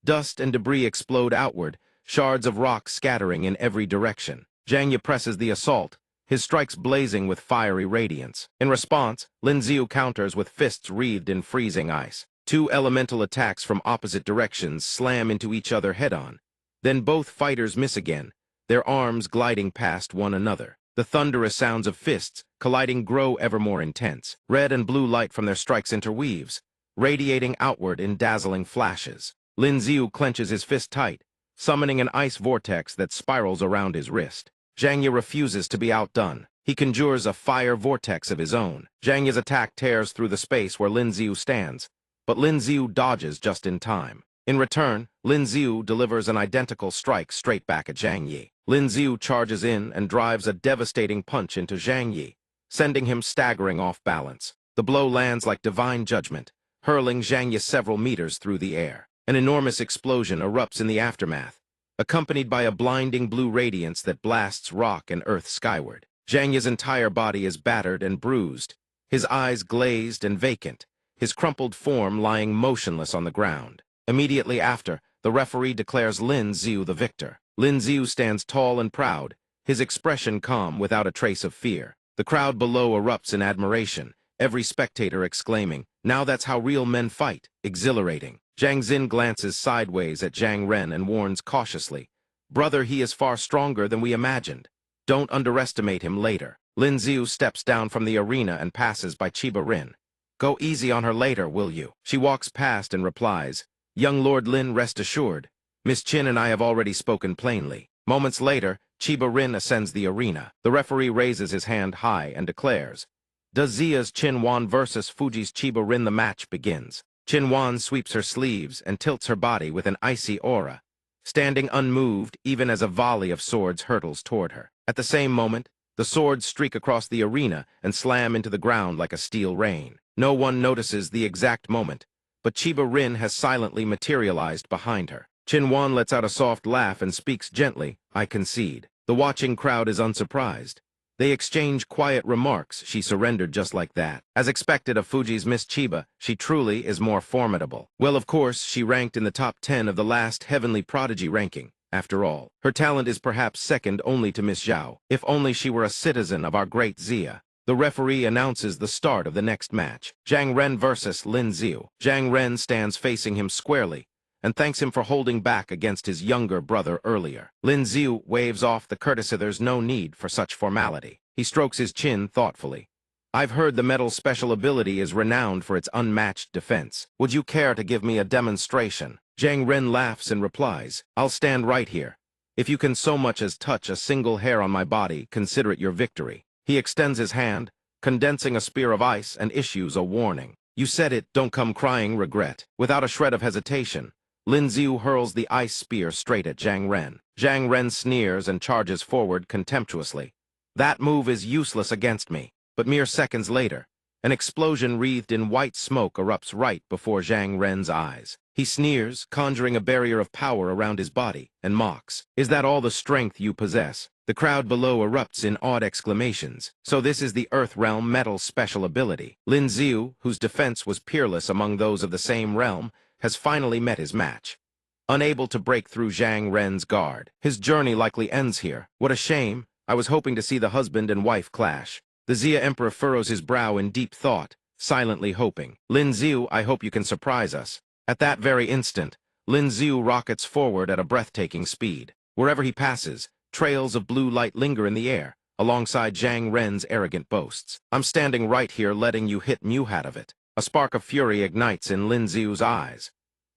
Dust and debris explode outward, shards of rock scattering in every direction. Zhang Yi presses the assault, his strikes blazing with fiery radiance. In response, Lin Xiu counters with fists wreathed in freezing ice. Two elemental attacks from opposite directions slam into each other head-on. Then both fighters miss again, their arms gliding past one another. The thunderous sounds of fists colliding grow ever more intense. Red and blue light from their strikes interweaves, radiating outward in dazzling flashes. Lin Xiu clenches his fist tight, summoning an ice vortex that spirals around his wrist. Zhang Yi refuses to be outdone. He conjures a fire vortex of his own. Zhang Yi's attack tears through the space where Lin Xiu stands, but Lin Xiu dodges just in time. In return, Lin Xiu delivers an identical strike straight back at Zhang Yi. Lin Xiu charges in and drives a devastating punch into Zhang Yi, sending him staggering off balance. The blow lands like divine judgment, hurling Zhang Yi several meters through the air. An enormous explosion erupts in the aftermath, accompanied by a blinding blue radiance that blasts rock and earth skyward. Zhang Yi's entire body is battered and bruised, his eyes glazed and vacant, his crumpled form lying motionless on the ground. Immediately after, the referee declares Lin Xiu the victor. Lin Xiu stands tall and proud, his expression calm without a trace of fear. The crowd below erupts in admiration, every spectator exclaiming, "Now that's how real men fight." Exhilarating. Zhang Xin glances sideways at Zhang Ren and warns cautiously, "Brother, he is far stronger than we imagined. Don't underestimate him later." Lin Xiu steps down from the arena and passes by Chiba Rin. "Go easy on her later, will you?" She walks past and replies, "Young Lord Lin, rest assured. Miss Qin and I have already spoken plainly. Moments later, Chiba Rin ascends the arena. The referee raises his hand high and declares, "Does Zia's Chinwan versus Fuji's Chiba Rin?" The match begins. Chinwan sweeps her sleeves and tilts her body with an icy aura, standing unmoved even as a volley of swords hurtles toward her. At the same moment, the swords streak across the arena and slam into the ground like a steel rain. No one notices the exact moment, but Chiba Rin has silently materialized behind her. Chinwan lets out a soft laugh and speaks gently, "I concede." The watching crowd is unsurprised. They exchange quiet remarks. She surrendered just like that. As expected of Fuji's Miss Chiba, she truly is more formidable. Well, of course, she ranked in the top 10 of the last Heavenly Prodigy ranking. After all, her talent is perhaps second only to Miss Zhao. If only she were a citizen of our great Zia. The referee announces the start of the next match. Zhang Ren versus Lin Ziu. Zhang Ren stands facing him squarely and thanks him for holding back against his younger brother earlier. Lin Ziu waves off the courtesy. There's no need for such formality. He strokes his chin thoughtfully. "I've heard the medal's special ability is renowned for its unmatched defense. Would you care to give me a demonstration?" Zhang Ren laughs and replies, "I'll stand right here. If you can so much as touch a single hair on my body, consider it your victory." He extends his hand, condensing a spear of ice, and issues a warning. "You said it, don't come crying regret." Without a shred of hesitation, Lin Ziu hurls the ice spear straight at Zhang Ren. Zhang Ren sneers and charges forward contemptuously. "That move is useless against me." But mere seconds later, an explosion wreathed in white smoke erupts right before Zhang Ren's eyes. He sneers, conjuring a barrier of power around his body, and mocks, "Is that all the strength you possess?" The crowd below erupts in awed exclamations. So this is the Earth Realm Metal's special ability. Lin Ziu, whose defense was peerless among those of the same realm, has finally met his match. Unable to break through Zhang Ren's guard. His journey likely ends here. What a shame. I was hoping to see the husband and wife clash. The Zia Emperor furrows his brow in deep thought, silently hoping. "Lin Ziu, I hope you can surprise us." At that very instant, Lin Ziu rockets forward at a breathtaking speed. Wherever he passes, trails of blue light linger in the air, alongside Zhang Ren's arrogant boasts. "I'm standing right here letting you hit Mew hat of it." A spark of fury ignites in Lin Ziu's eyes.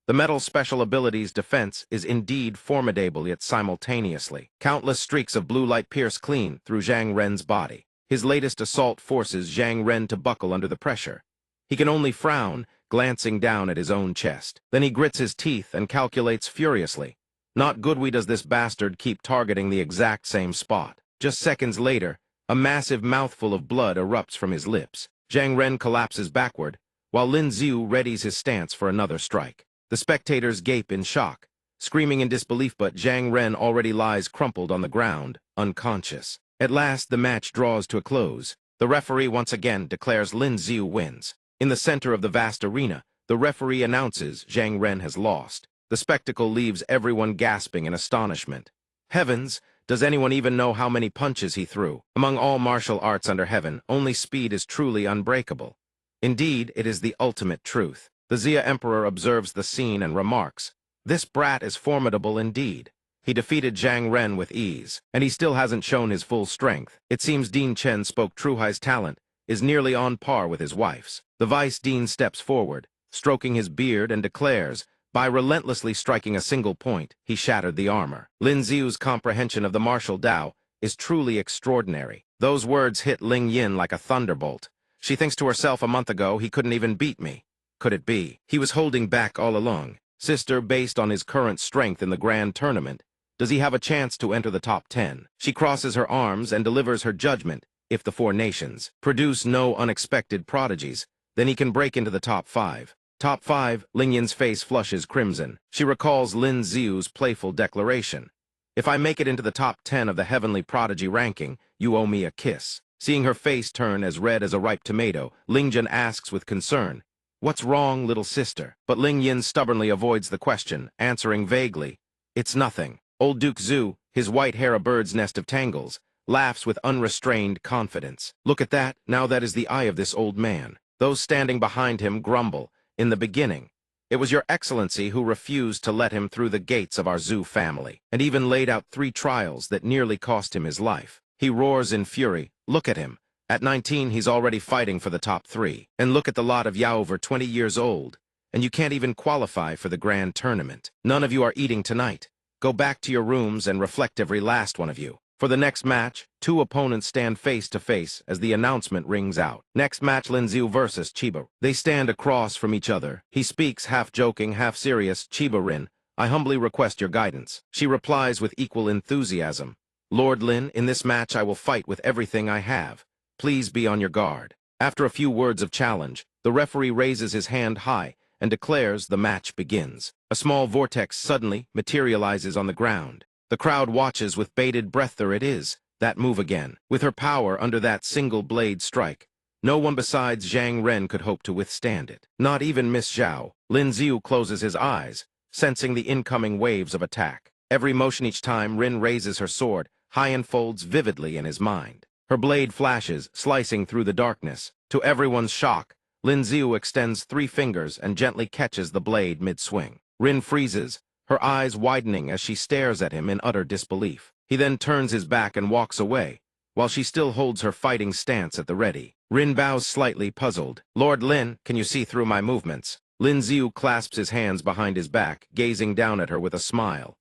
The metal's special ability's defense is indeed formidable yet simultaneously. Countless streaks of blue light pierce clean through Zhang Ren's body. His latest assault forces Zhang Ren to buckle under the pressure. He can only frown, glancing down at his own chest. Then he grits his teeth and calculates furiously. Not goodly does this bastard keep targeting the exact same spot. Just seconds later, a massive mouthful of blood erupts from his lips. Zhang Ren collapses backward, while Lin Ziu readies his stance for another strike. The spectators gape in shock, screaming in disbelief, but Zhang Ren already lies crumpled on the ground, unconscious. At last, the match draws to a close. The referee once again declares Lin Ziu wins. In the center of the vast arena, the referee announces Zhang Ren has lost. The spectacle leaves everyone gasping in astonishment. Heavens, does anyone even know how many punches he threw? Among all martial arts under heaven, only speed is truly unbreakable. Indeed, it is the ultimate truth. The Zia Emperor observes the scene and remarks, "This brat is formidable indeed. He defeated Zhang Ren with ease, and he still hasn't shown his full strength." It seems Dean Chen spoke Truhai's talent is nearly on par with his wife's. The Vice Dean steps forward, stroking his beard, and declares, by relentlessly striking a single point, he shattered the armor. Lin Ziu's comprehension of the martial Tao is truly extraordinary. Those words hit Ling Yin like a thunderbolt. She thinks to herself, a month ago, he couldn't even beat me. Could it be? He was holding back all along. Sister, based on his current strength in the grand tournament, does he have a chance to enter the top 10? She crosses her arms and delivers her judgment. If the four nations produce no unexpected prodigies, then he can break into the top 5. Top 5, Ling Yin's face flushes crimson. She recalls Lin Ziu's playful declaration. "If I make it into the top 10 of the Heavenly Prodigy ranking, you owe me a kiss." Seeing her face turn as red as a ripe tomato, Ling Jin asks with concern, "What's wrong, little sister?" But Ling Yin stubbornly avoids the question, answering vaguely, "It's nothing." Old Duke Zhu, his white hair a bird's nest of tangles, laughs with unrestrained confidence. "Look at that, now that is the eye of this old man." Those standing behind him grumble. "In the beginning, it was your excellency who refused to let him through the gates of our Zhu family, and even laid out 3 trials that nearly cost him his life." He roars in fury. "Look at him. At 19, he's already fighting for the top 3. And look at the lot of Yao over 20 years old, and you can't even qualify for the grand tournament. None of you are eating tonight. Go back to your rooms and reflect, every last one of you. For the next match, two opponents stand face to face as the announcement rings out. Next match, Lin Xiu versus Chiba. They stand across from each other. He speaks, half joking, half serious. Chiba Rin, I humbly request your guidance. She replies with equal enthusiasm. Lord Lin, in this match I will fight with everything I have. Please be on your guard. After a few words of challenge, the referee raises his hand high and declares the match begins. A small vortex suddenly materializes on the ground. The crowd watches with bated breath. There it is, that move again. With her power under that single blade strike, no one besides Zhang Ren could hope to withstand it. Not even Miss Zhao. Lin Xiu closes his eyes, sensing the incoming waves of attack. Every motion, each time Rin raises her sword, high unfolds vividly in his mind. Her blade flashes, slicing through the darkness. To everyone's shock, Lin Xiu extends 3 fingers and gently catches the blade mid-swing. Rin freezes, her eyes widening as she stares at him in utter disbelief. He then turns his back and walks away, while she still holds her fighting stance at the ready. Rin bows slightly, puzzled. Lord Lin, can you see through my movements? Lin Xiu clasps his hands behind his back, gazing down at her with a smile.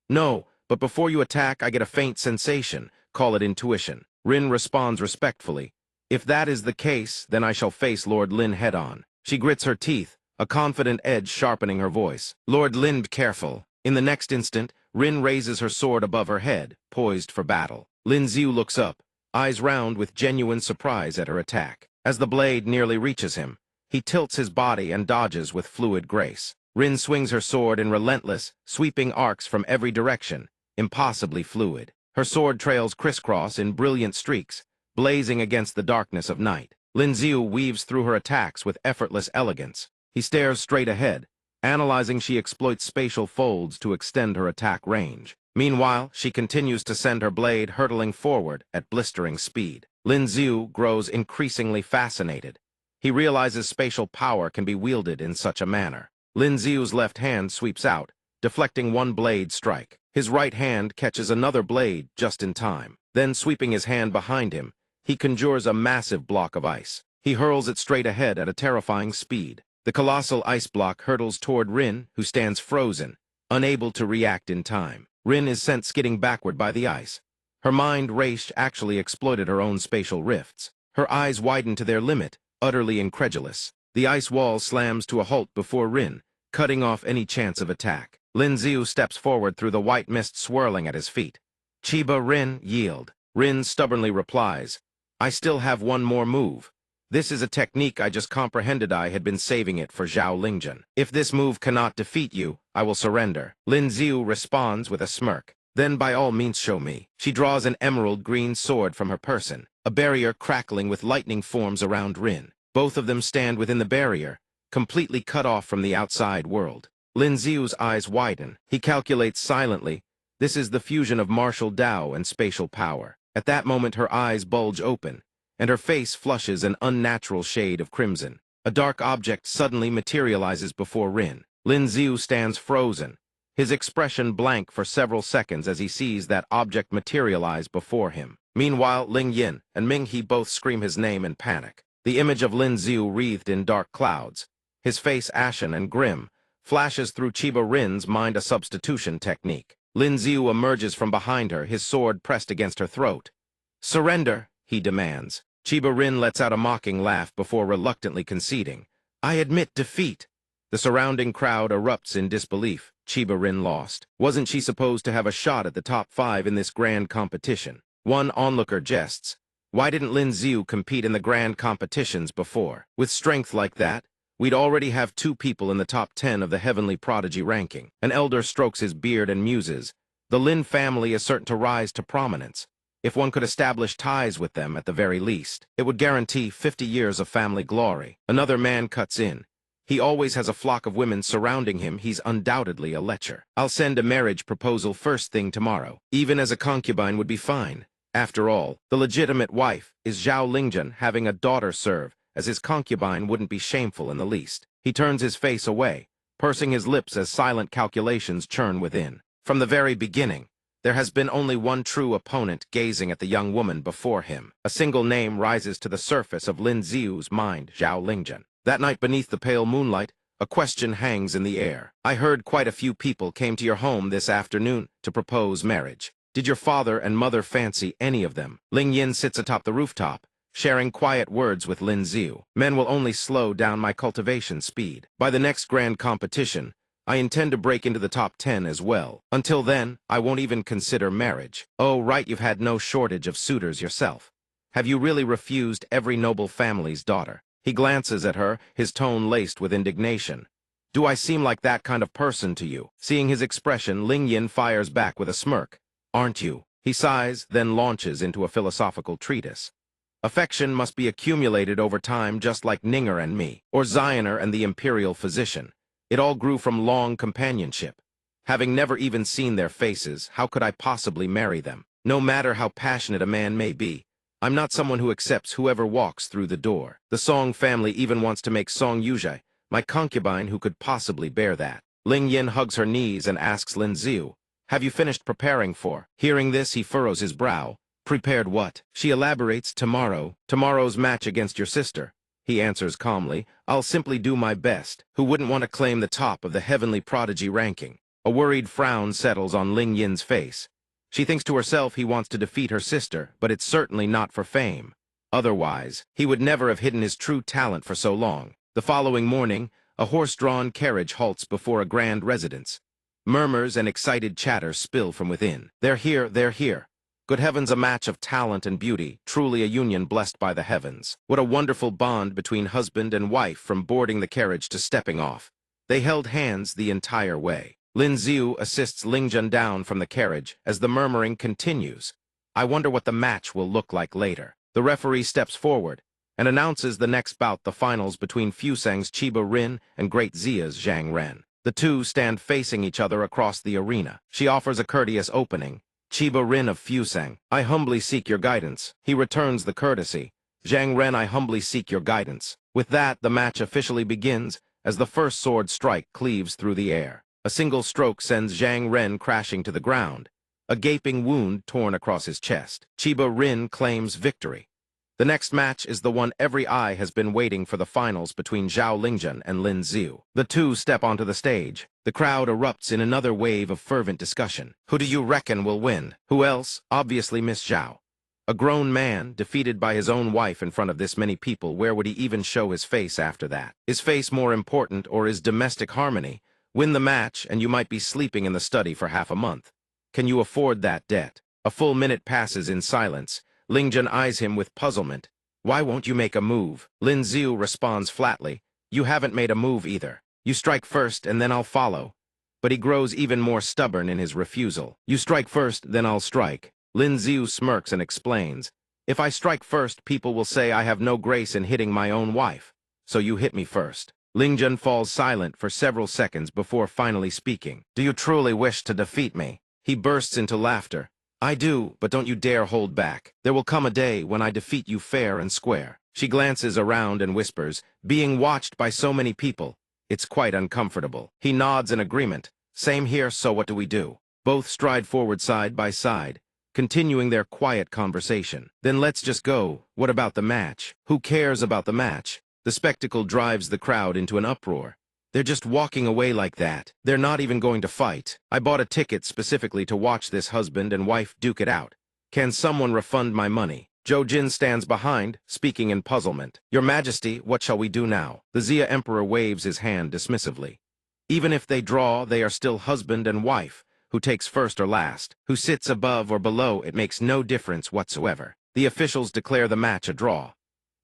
No, but before you attack, I get a faint sensation. Call it intuition. Rin responds respectfully. If that is the case, then I shall face Lord Lin head-on. She grits her teeth, a confident edge sharpening her voice. Lord Lin, be careful. In the next instant, Rin raises her sword above her head, poised for battle. Lin Xiu looks up, eyes round with genuine surprise at her attack. As the blade nearly reaches him, he tilts his body and dodges with fluid grace. Rin swings her sword in relentless, sweeping arcs from every direction, impossibly fluid. Her sword trails crisscross in brilliant streaks, blazing against the darkness of night. Lin Xiu weaves through her attacks with effortless elegance. He stares straight ahead, analyzing. She exploits spatial folds to extend her attack range. Meanwhile, she continues to send her blade hurtling forward at blistering speed. Lin Xiu grows increasingly fascinated. He realizes spatial power can be wielded in such a manner. Lin Xiu's left hand sweeps out, deflecting one blade strike. His right hand catches another blade just in time. Then, sweeping his hand behind him, he conjures a massive block of ice. He hurls it straight ahead at a terrifying speed. The colossal ice block hurtles toward Rin, who stands frozen, unable to react in time. Rin is sent skidding backward by the ice. Her mind race actually exploited her own spatial rifts. Her eyes widen to their limit, utterly incredulous. The ice wall slams to a halt before Rin, cutting off any chance of attack. Lin Xiu steps forward through the white mist swirling at his feet. Chiba Rin, yield. Rin stubbornly replies, I still have one more move. This is a technique I just comprehended. I had been saving it for Zhao Lingjian. If this move cannot defeat you, I will surrender. Lin Xiu responds with a smirk. Then by all means show me. She draws an emerald green sword from her person. A barrier crackling with lightning forms around Rin. Both of them stand within the barrier, completely cut off from the outside world. Lin Xiu's eyes widen. He calculates silently. This is the fusion of martial Dao and spatial power. At that moment her eyes bulge open, and her face flushes an unnatural shade of crimson. A dark object suddenly materializes before Rin. Lin Xiu stands frozen, his expression blank for several seconds as he sees that object materialize before him. Meanwhile, Ling Yin and Ming He both scream his name in panic. The image of Lin Xiu wreathed in dark clouds, his face ashen and grim, flashes through Chiba Rin's mind. A substitution technique. Lin Xiu emerges from behind her, his sword pressed against her throat. Surrender, he demands. Chiba Rin lets out a mocking laugh before reluctantly conceding. I admit defeat. The surrounding crowd erupts in disbelief. Chiba Rin lost. Wasn't she supposed to have a shot at the top 5 in this grand competition? One onlooker jests. Why didn't Lin Xiu compete in the grand competitions before? With strength like that, we'd already have 2 people in the top 10 of the heavenly prodigy ranking. An elder strokes his beard and muses. The Lin family is certain to rise to prominence. If one could establish ties with them at the very least, it would guarantee 50 years of family glory. Another man cuts in. He always has a flock of women surrounding him. He's undoubtedly a lecher. I'll send a marriage proposal first thing tomorrow. Even as a concubine would be fine. After all, the legitimate wife is Zhao Lingjian. Having a daughter serve as his concubine wouldn't be shameful in the least. He turns his face away, pursing his lips as silent calculations churn within. From the very beginning, there has been only one true opponent gazing at the young woman before him. A single name rises to the surface of Lin Xiu's mind, Zhao Lingjian. That night beneath the pale moonlight, A question hangs in the air. I heard quite a few people came to your home this afternoon to propose marriage. Did your father and mother fancy any of them? Ling Yin sits atop the rooftop, sharing quiet words with Lin Ziu. Men will only slow down my cultivation speed. By the next grand competition, I intend to break into the top 10 as well. Until then, I won't even consider marriage. Oh, right, you've had no shortage of suitors yourself. Have you really refused every noble family's daughter? He glances at her, his tone laced with indignation. Do I seem like that kind of person to you? Seeing his expression, Ling Yin fires back with a smirk. Aren't you? He sighs, then launches into a philosophical treatise. Affection must be accumulated over time just like Ninger and me, or Zioner and the imperial physician. It all grew from long companionship. Having never even seen their faces, how could I possibly marry them? No matter how passionate a man may be, I'm not someone who accepts whoever walks through the door. The Song family even wants to make Song Yuzhai my concubine. Who could possibly bear that? Ling Yin hugs her knees and asks Lin Ziu, have you finished preparing for? Hearing this, he furrows his brow. Prepared what? She elaborates, tomorrow's match against your sister. He answers calmly, I'll simply do my best. Who wouldn't want to claim the top of the heavenly prodigy ranking? A worried frown settles on Ling Yin's face. She thinks to herself he wants to defeat her sister, but it's certainly not for fame. Otherwise, he would never have hidden his true talent for so long. The following morning, a horse-drawn carriage halts before a grand residence. Murmurs and excited chatter spill from within. They're here, they're here. Good heavens, a match of talent and beauty, truly a union blessed by the heavens. What a wonderful bond between husband and wife from boarding the carriage to stepping off. They held hands the entire way. Lin Ziu assists Lingjun down from the carriage as the murmuring continues. I wonder what the match will look like later. The referee steps forward and announces the next bout, the finals between Fusang's Chiba Rin and Great Zia's Zhang Ren. The two stand facing each other across the arena. She offers a courteous opening. Chiba Rin of Fusang, I humbly seek your guidance. He returns the courtesy. Zhang Ren, I humbly seek your guidance. With that, the match officially begins as the first sword strike cleaves through the air. A single stroke sends Zhang Ren crashing to the ground, a gaping wound torn across his chest. Chiba Rin claims victory. The next match is the one every eye has been waiting for, the finals between Zhao Lingjun and Lin Ziu. The two step onto the stage. The crowd erupts in another wave of fervent discussion. Who do you reckon will win? Who else? Obviously Miss Zhao. A grown man, defeated by his own wife in front of this many people, where would he even show his face after that? Is face more important, or is domestic harmony? Win the match, and you might be sleeping in the study for half a month. Can you afford that debt? A full minute passes in silence. Lingjun eyes him with puzzlement. Why won't you make a move? Lin Ziu responds flatly. You haven't made a move either. You strike first, and then I'll follow. But he grows even more stubborn in his refusal. You strike first, then I'll strike. Lin Ziu smirks and explains. If I strike first, people will say I have no grace in hitting my own wife. So you hit me first. Lingjun falls silent for several seconds before finally speaking. Do you truly wish to defeat me? He bursts into laughter. I do, but don't you dare hold back. There will come a day when I defeat you fair and square. She glances around and whispers, being watched by so many people. It's quite uncomfortable. He nods in agreement. Same here, so what do we do? Both stride forward side by side, continuing their quiet conversation. Then let's just go. What about the match? Who cares about the match? The spectacle drives the crowd into an uproar. They're just walking away like that. They're not even going to fight. I bought a ticket specifically to watch this husband and wife duke it out. Can someone refund my money? Zhou Jin stands behind, speaking in puzzlement. Your Majesty, what shall we do now? The Xia Emperor waves his hand dismissively. Even if they draw, they are still husband and wife. Who takes first or last? Who sits above or below? It makes no difference whatsoever. The officials declare the match a draw.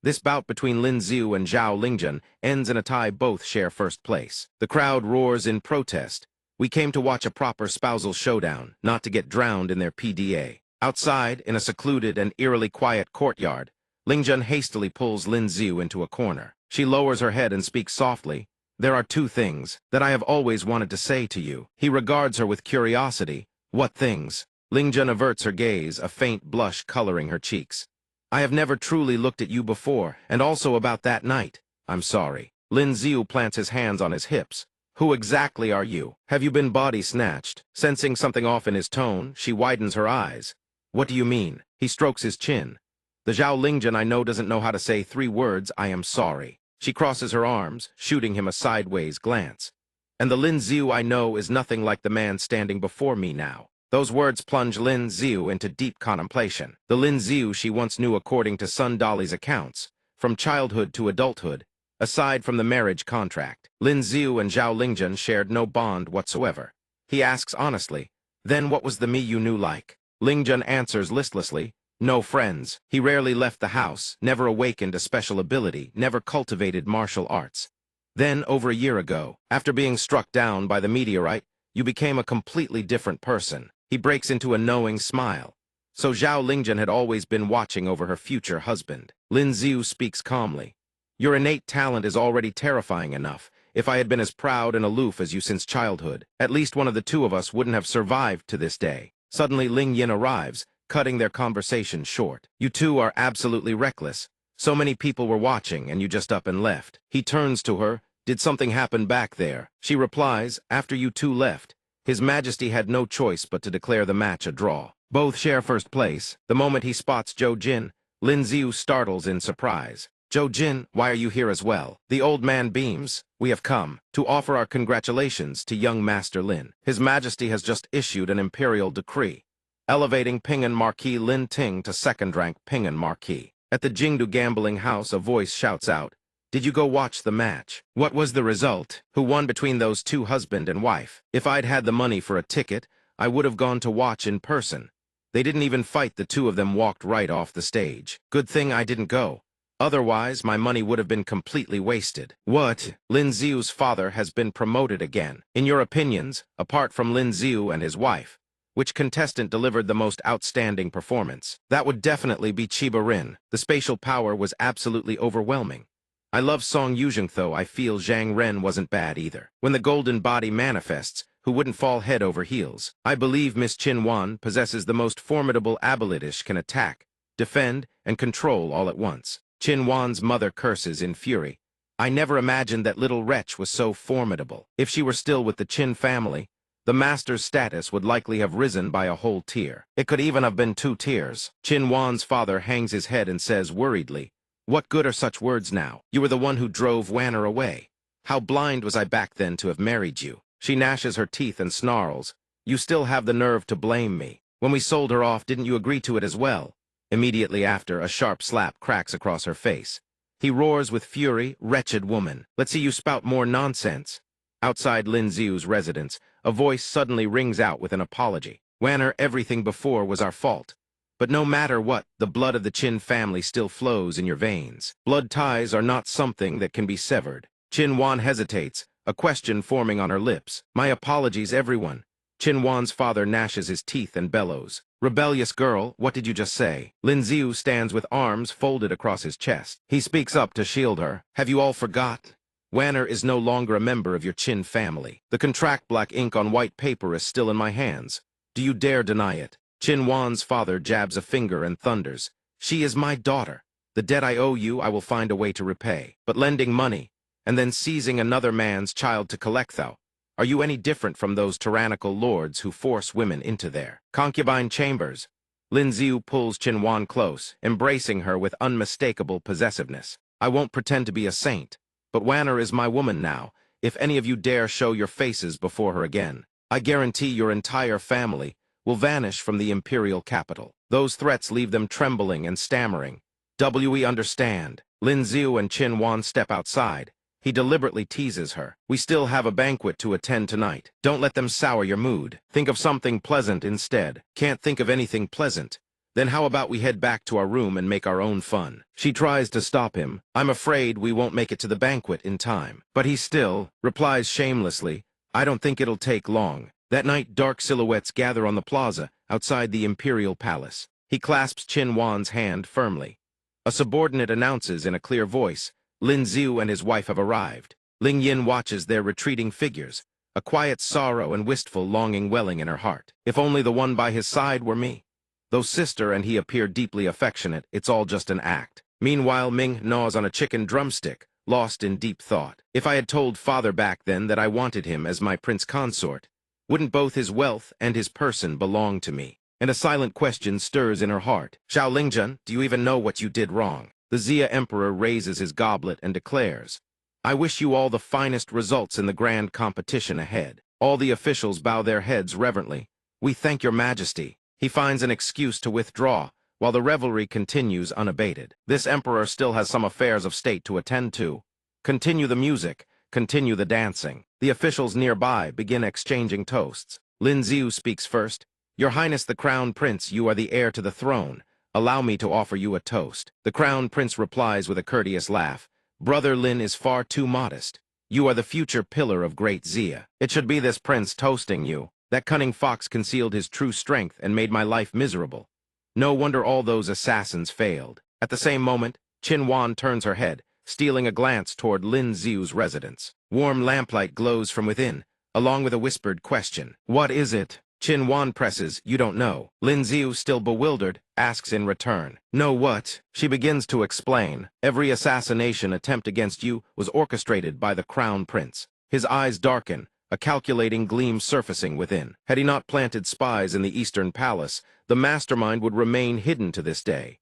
This bout between Lin Ziu and Zhao Lingjun ends in a tie. Both share first place. The crowd roars in protest. We came to watch a proper spousal showdown, not to get drowned in their PDA. Outside, in a secluded and eerily quiet courtyard, Lingjun hastily pulls Lin Ziu into a corner. She lowers her head and speaks softly. There are two things that I have always wanted to say to you. He regards her with curiosity. What things? Lingjun averts her gaze, a faint blush coloring her cheeks. I have never truly looked at you before, and also about that night. I'm sorry. Lin Ziu plants his hands on his hips. Who exactly are you? Have you been body snatched? Sensing something off in his tone, she widens her eyes. What do you mean? He strokes his chin. The Zhao Lingjun I know doesn't know how to say 3 words, I am sorry. She crosses her arms, shooting him a sideways glance. And the Lin Xiu I know is nothing like the man standing before me now. Those words plunge Lin Xiu into deep contemplation. The Lin Xiu she once knew according to Sun Dolly's accounts, from childhood to adulthood, aside from the marriage contract. Lin Xiu and Zhao Lingjun shared no bond whatsoever. He asks honestly, "Then what was the me you knew like?" Lingjun answers listlessly, "No friends. He rarely left the house, never awakened a special ability, never cultivated martial arts. Then, over a year ago, after being struck down by the meteorite, you became a completely different person." He breaks into a knowing smile. So Zhao Lingjun had always been watching over her future husband. Lin Xiu speaks calmly. "Your innate talent is already terrifying enough. If I had been as proud and aloof as you since childhood, at least one of the two of us wouldn't have survived to this day." Suddenly Ling Yin arrives, cutting their conversation short. "You two are absolutely reckless. So many people were watching, and you just up and left." He turns to her. "Did something happen back there?" She replies, "After you two left, His Majesty had no choice but to declare the match a draw. Both share first place." The moment he spots Zhou Jin, Lin Xiu startles in surprise. "Zhou Jin, why are you here as well?" The old man beams. "We have come to offer our congratulations to young Master Lin. His Majesty has just issued an imperial decree, elevating Ping'an Marquis Lin Ting to second-rank Ping'an Marquis." At the Jingdu gambling house, a voice shouts out, "Did you go watch the match? What was the result? Who won between those two, husband and wife?" If I'd had the money for a ticket, I would have gone to watch in person. They didn't even fight, the two of them walked right off the stage. Good thing I didn't go. Otherwise, my money would have been completely wasted. What? Lin Xiu's father has been promoted again. In your opinions, apart from Lin Xiu and his wife, which contestant delivered the most outstanding performance? That would definitely be Chiba Rin. The spatial power was absolutely overwhelming. I love Song Yuzheng, though I feel Zhang Ren wasn't bad either. When the golden body manifests, who wouldn't fall head over heels? I believe Miss Qin Wan possesses the most formidable abilities, can attack, defend, and control all at once. Qin Wan's mother curses in fury. I never imagined that little wretch was so formidable. If she were still with the Qin family, the master's status would likely have risen by a whole tier. It could even have been 2 tiers. Qin Wan's father hangs his head and says worriedly, "What good are such words now? You were the one who drove Wanner away. How blind was I back then to have married you?" She gnashes her teeth and snarls, "You still have the nerve to blame me. When we sold her off, didn't you agree to it as well?" Immediately after, a sharp slap cracks across her face. He roars with fury, "Wretched woman, let's see you spout more nonsense." Outside Lin Xiu's residence, a voice suddenly rings out with an apology. "Wanner, everything before was our fault. But no matter what, the blood of the Qin family still flows in your veins. Blood ties are not something that can be severed." Qin Wan hesitates, a question forming on her lips. "My apologies, everyone." Qin Wan's father gnashes his teeth and bellows, "Rebellious girl, what did you just say?" Lin Xiu stands with arms folded across his chest. He speaks up to shield her. "Have you all forgot? Wanner is no longer a member of your Qin family. The contract, black ink on white paper, is still in my hands. Do you dare deny it?" Qin Wan's father jabs a finger and thunders, "She is my daughter. The debt I owe you, I will find a way to repay. But lending money, and then seizing another man's child to collect thou, are you any different from those tyrannical lords who force women into their concubine chambers?" Lin Xiu pulls Qin Wan close, embracing her with unmistakable possessiveness. "I won't pretend to be a saint, but Wanner is my woman now. If any of you dare show your faces before her again, I guarantee your entire family will vanish from the imperial capital." Those threats leave them trembling and stammering. "We understand." Lin Xiu and Qin Wan step outside. He deliberately teases her. "We still have a banquet to attend tonight. Don't let them sour your mood. Think of something pleasant instead." "Can't think of anything pleasant." "Then how about we head back to our room and make our own fun?" She tries to stop him. "I'm afraid we won't make it to the banquet in time." But he still replies shamelessly, "I don't think it'll take long." That night, dark silhouettes gather on the plaza outside the imperial palace. He clasps Qin Wan's hand firmly. A subordinate announces in a clear voice, "Lin Xiu and his wife have arrived." Ling Yin watches their retreating figures, a quiet sorrow and wistful longing welling in her heart. If only the one by his side were me. Though sister and he appear deeply affectionate, it's all just an act. Meanwhile, Ming gnaws on a chicken drumstick, lost in deep thought. If I had told father back then that I wanted him as my prince consort, wouldn't both his wealth and his person belong to me? And a silent question stirs in her heart. "Zhao Lingjun, do you even know what you did wrong?" The Xia Emperor raises his goblet and declares, "I wish you all the finest results in the grand competition ahead." All the officials bow their heads reverently. "We thank your majesty." He finds an excuse to withdraw, while the revelry continues unabated. This emperor still has some affairs of state to attend to. Continue the music, continue the dancing. The officials nearby begin exchanging toasts. Lin Xiu speaks first. "Your Highness the Crown Prince, you are the heir to the throne. Allow me to offer you a toast." The Crown Prince replies with a courteous laugh, "Brother Lin is far too modest. You are the future pillar of Great Xia. It should be this prince toasting you. That cunning fox concealed his true strength and made my life miserable. No wonder all those assassins failed." At the same moment, Qin Wan turns her head, stealing a glance toward Lin Xiu's residence. Warm lamplight glows from within, along with a whispered question. "What is it?" Qin Wan presses, "You don't know." Lin Xiu, still bewildered, asks in return, "Know what?" She begins to explain. "Every assassination attempt against you was orchestrated by the Crown Prince." His eyes darken, a calculating gleam surfacing within. Had he not planted spies in the Eastern Palace, the mastermind would remain hidden to this day.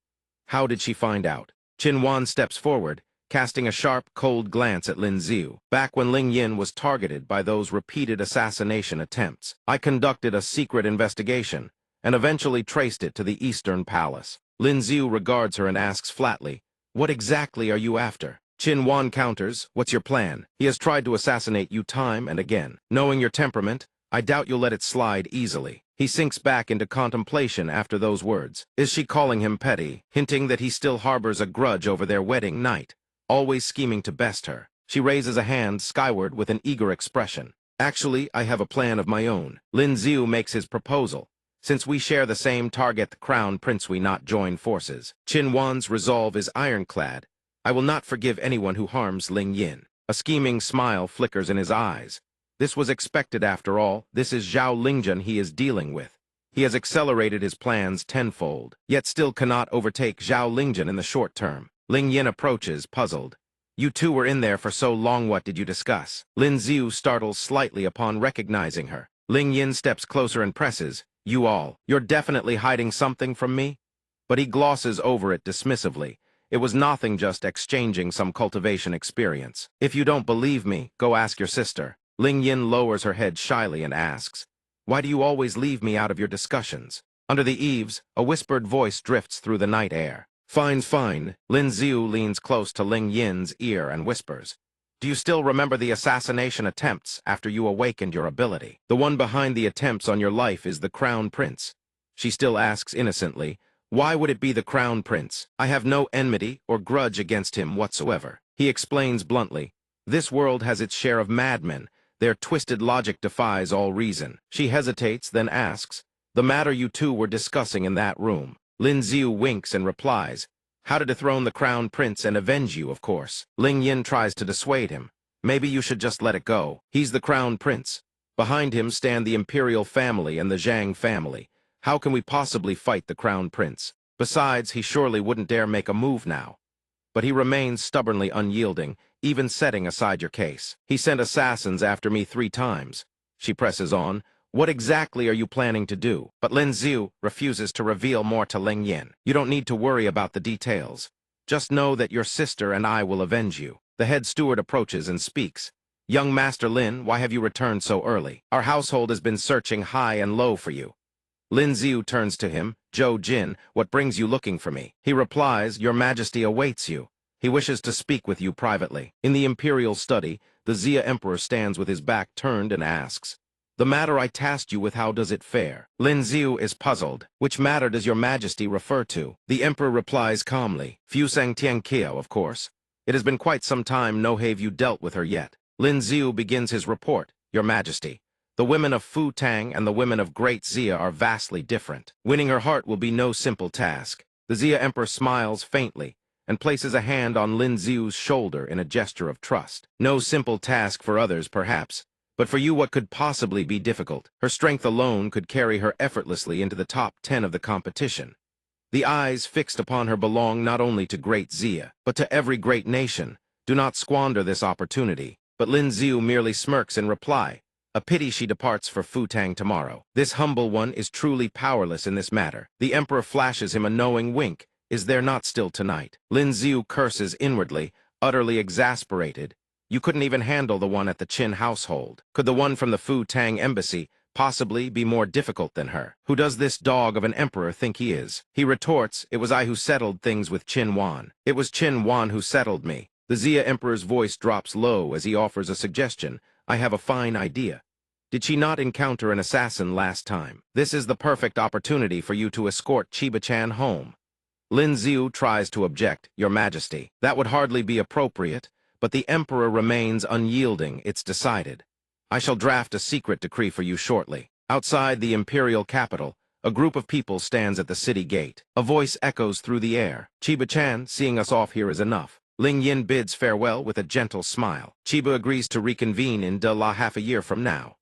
How did she find out? Qin Wan steps forward, casting a sharp, cold glance at Lin Xiu. "Back when Ling Yin was targeted by those repeated assassination attempts, I conducted a secret investigation and eventually traced it to the Eastern Palace." Lin Xiu regards her and asks flatly, "What exactly are you after?" Qin Wan counters, "What's your plan? He has tried to assassinate you time and again. Knowing your temperament, I doubt you'll let it slide easily." He sinks back into contemplation after those words. Is she calling him petty, hinting that he still harbors a grudge over their wedding night? Always scheming to best her. She raises a hand skyward with an eager expression. "Actually, I have a plan of my own." Lin Xiu makes his proposal. "Since we share the same target, the Crown Prince, we not join forces." Qin Wan's resolve is ironclad. "I will not forgive anyone who harms Ling Yin." A scheming smile flickers in his eyes. This was expected after all. This is Zhao Lingjun he is dealing with. He has accelerated his plans tenfold, yet still cannot overtake Zhao Lingjun in the short term. Ling Yin approaches, puzzled. "You two were in there for so long, what did you discuss?" Lin Xiu startles slightly upon recognizing her. Ling Yin steps closer and presses, "You're definitely hiding something from me?" But he glosses over it dismissively. It was nothing, just exchanging some cultivation experience. "If you don't believe me, go ask your sister." Ling Yin lowers her head shyly and asks, "Why do you always leave me out of your discussions?" Under the eaves, a whispered voice drifts through the night air. "Fine, fine." Lin Xiu leans close to Ling Yin's ear and whispers, "Do you still remember the assassination attempts after you awakened your ability? The one behind the attempts on your life is the Crown Prince." She still asks innocently, "Why would it be the Crown Prince? I have no enmity or grudge against him whatsoever." He explains bluntly, "This world has its share of madmen. Their twisted logic defies all reason." She hesitates, then asks, "The matter you two were discussing in that room?" Lin Xiu winks and replies, "How to dethrone the Crown Prince and avenge you, of course." Ling Yin tries to dissuade him. "Maybe you should just let it go. He's the Crown Prince. Behind him stand the Imperial family and the Zhang family. How can we possibly fight the Crown Prince? Besides, he surely wouldn't dare make a move now." But he remains stubbornly unyielding, even setting aside your case. "He sent assassins after me 3 times. She presses on, "What exactly are you planning to do?" But Lin Xiu refuses to reveal more to Ling Yin. "You don't need to worry about the details. Just know that your sister and I will avenge you." The head steward approaches and speaks. "Young Master Lin, why have you returned so early? Our household has been searching high and low for you." Lin Xiu turns to him. "Zhou Jin, what brings you looking for me?" He replies, "Your Majesty awaits you. He wishes to speak with you privately." In the imperial study, the Xia Emperor stands with his back turned and asks, "The matter I tasked you with, how does it fare?" Lin Xiu is puzzled. "Which matter does your Majesty refer to?" The Emperor replies calmly, "Fusang Tianqiao, of course. It has been quite some time, no have you dealt with her yet." Lin Xiu begins his report. "Your Majesty, the women of Fu Tang and the women of Great Xia are vastly different. Winning her heart will be no simple task." The Xia Emperor smiles faintly and places a hand on Lin Xiu's shoulder in a gesture of trust. "No simple task for others, perhaps, but for you what could possibly be difficult? Her strength alone could carry her effortlessly into the top 10 of the competition. The eyes fixed upon her belong not only to Great Xia, but to every great nation. Do not squander this opportunity." But Lin Xiu merely smirks in reply. "A pity she departs for Fu Tang tomorrow. This humble one is truly powerless in this matter." The Emperor flashes him a knowing wink, Is there not still tonight? Lin Xiu curses inwardly, utterly exasperated. You couldn't even handle the one at the Qin household. Could the one from the Fu Tang embassy possibly be more difficult than her? Who does this dog of an emperor think he is? He retorts, it was I who settled things with Qin Wan. It was Qin Wan who settled me. The Xia emperor's voice drops low as he offers a suggestion. I have a fine idea. Did she not encounter an assassin last time? This is the perfect opportunity for you to escort Chiba-chan home. Lin Xiu tries to object, Your Majesty. That would hardly be appropriate, but the emperor remains unyielding. It's decided. I shall draft a secret decree for you shortly. Outside the imperial capital, a group of people stands at the city gate. A voice echoes through the air. Chiba-chan, seeing us off here is enough. Ling Yin bids farewell with a gentle smile. Chiba agrees to reconvene in De La half a year from now.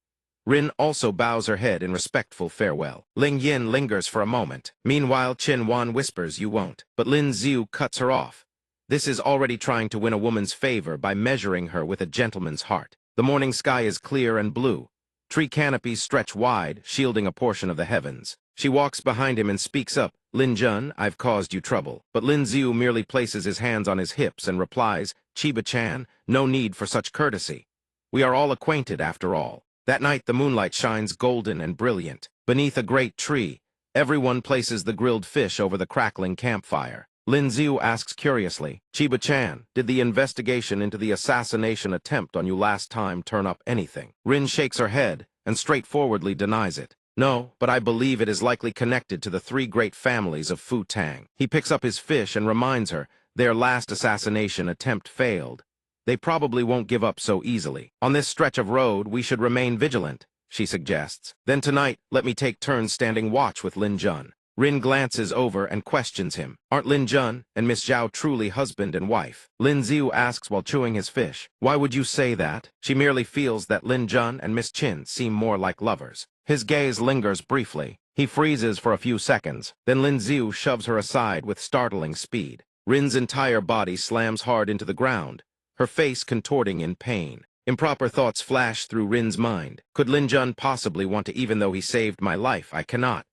Rin also bows her head in respectful farewell. Ling Yin lingers for a moment. Meanwhile, Qin Wan whispers, You won't. But Lin Xiu cuts her off. This is already trying to win a woman's favor by measuring her with a gentleman's heart. The morning sky is clear and blue. Tree canopies stretch wide, shielding a portion of the heavens. She walks behind him and speaks up, Lin Jun, I've caused you trouble. But Lin Xiu merely places his hands on his hips and replies, Chiba-chan, no need for such courtesy. We are all acquainted after all. That night the moonlight shines golden and brilliant. Beneath a great tree, everyone places the grilled fish over the crackling campfire. Lin Xiu asks curiously, Chiba-chan, did the investigation into the assassination attempt on you last time turn up anything? Rin shakes her head and straightforwardly denies it. No, but I believe it is likely connected to the three great families of Fu Tang. He picks up his fish and reminds her their last assassination attempt failed. They probably won't give up so easily. On this stretch of road, we should remain vigilant, she suggests. Then tonight, let me take turns standing watch with Lin Jun. Rin glances over and questions him. Aren't Lin Jun and Miss Zhao truly husband and wife? Lin Xiu asks while chewing his fish. Why would you say that? She merely feels that Lin Jun and Miss Qin seem more like lovers. His gaze lingers briefly. He freezes for a few seconds. Then Lin Xiu shoves her aside with startling speed. Rin's entire body slams hard into the ground, her face contorting in pain. Improper thoughts flash through Rin's mind. Could Lin Jun possibly want to, even though he saved my life, I cannot.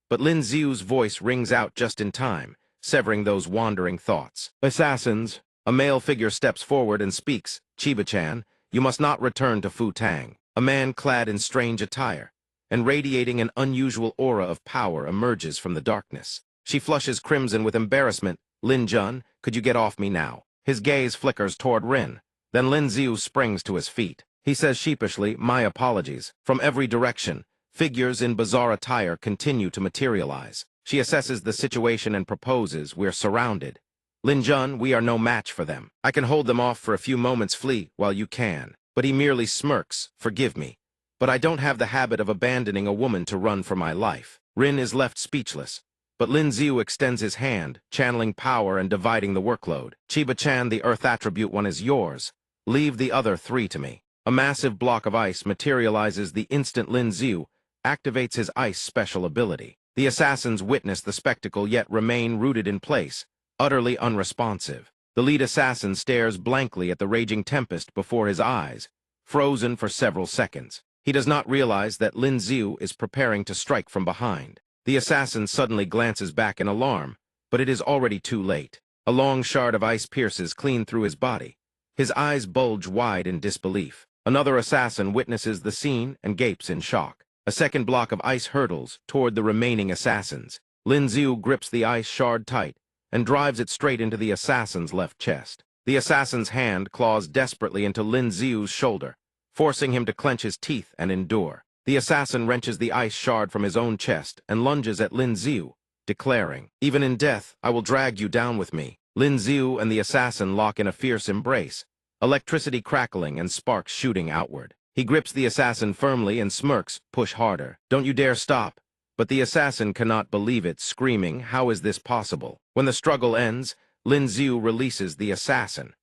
But Lin Xiu's voice rings out just in time, severing those wandering thoughts. Assassins. A male figure steps forward and speaks. Chiba-chan, you must not return to Fu Tang. A man clad in strange attire and radiating an unusual aura of power emerges from the darkness. She flushes crimson with embarrassment. Lin Jun, could you get off me now? His gaze flickers toward Rin. Then Lin Xiu springs to his feet. He says sheepishly, my apologies. From every direction, figures in bizarre attire continue to materialize. She assesses the situation and proposes, we're surrounded. Lin Jun, we are no match for them. I can hold them off for a few moments, flee while you can. But he merely smirks, forgive me. But I don't have the habit of abandoning a woman to run for my life. Rin is left speechless. But Lin Xiu extends his hand, channeling power and dividing the workload. Chiba-chan, the earth attribute one is yours. Leave the other three to me. A massive block of ice materializes the instant Lin Xiu activates his ice special ability. The assassins witness the spectacle yet remain rooted in place, utterly unresponsive. The lead assassin stares blankly at the raging tempest before his eyes, frozen for several seconds. He does not realize that Lin Xiu is preparing to strike from behind. The assassin suddenly glances back in alarm, but it is already too late. A long shard of ice pierces clean through his body. His eyes bulge wide in disbelief. Another assassin witnesses the scene and gapes in shock. A second block of ice hurtles toward the remaining assassins. Lin Xiu grips the ice shard tight and drives it straight into the assassin's left chest. The assassin's hand claws desperately into Lin Xiu's shoulder, forcing him to clench his teeth and endure. The assassin wrenches the ice shard from his own chest and lunges at Lin Xiu, declaring, even in death, I will drag you down with me. Lin Xiu and the assassin lock in a fierce embrace, electricity crackling and sparks shooting outward. He grips the assassin firmly and smirks, push harder. Don't you dare stop. But the assassin cannot believe it, screaming, how is this possible? When the struggle ends, Lin Xiu releases the assassin.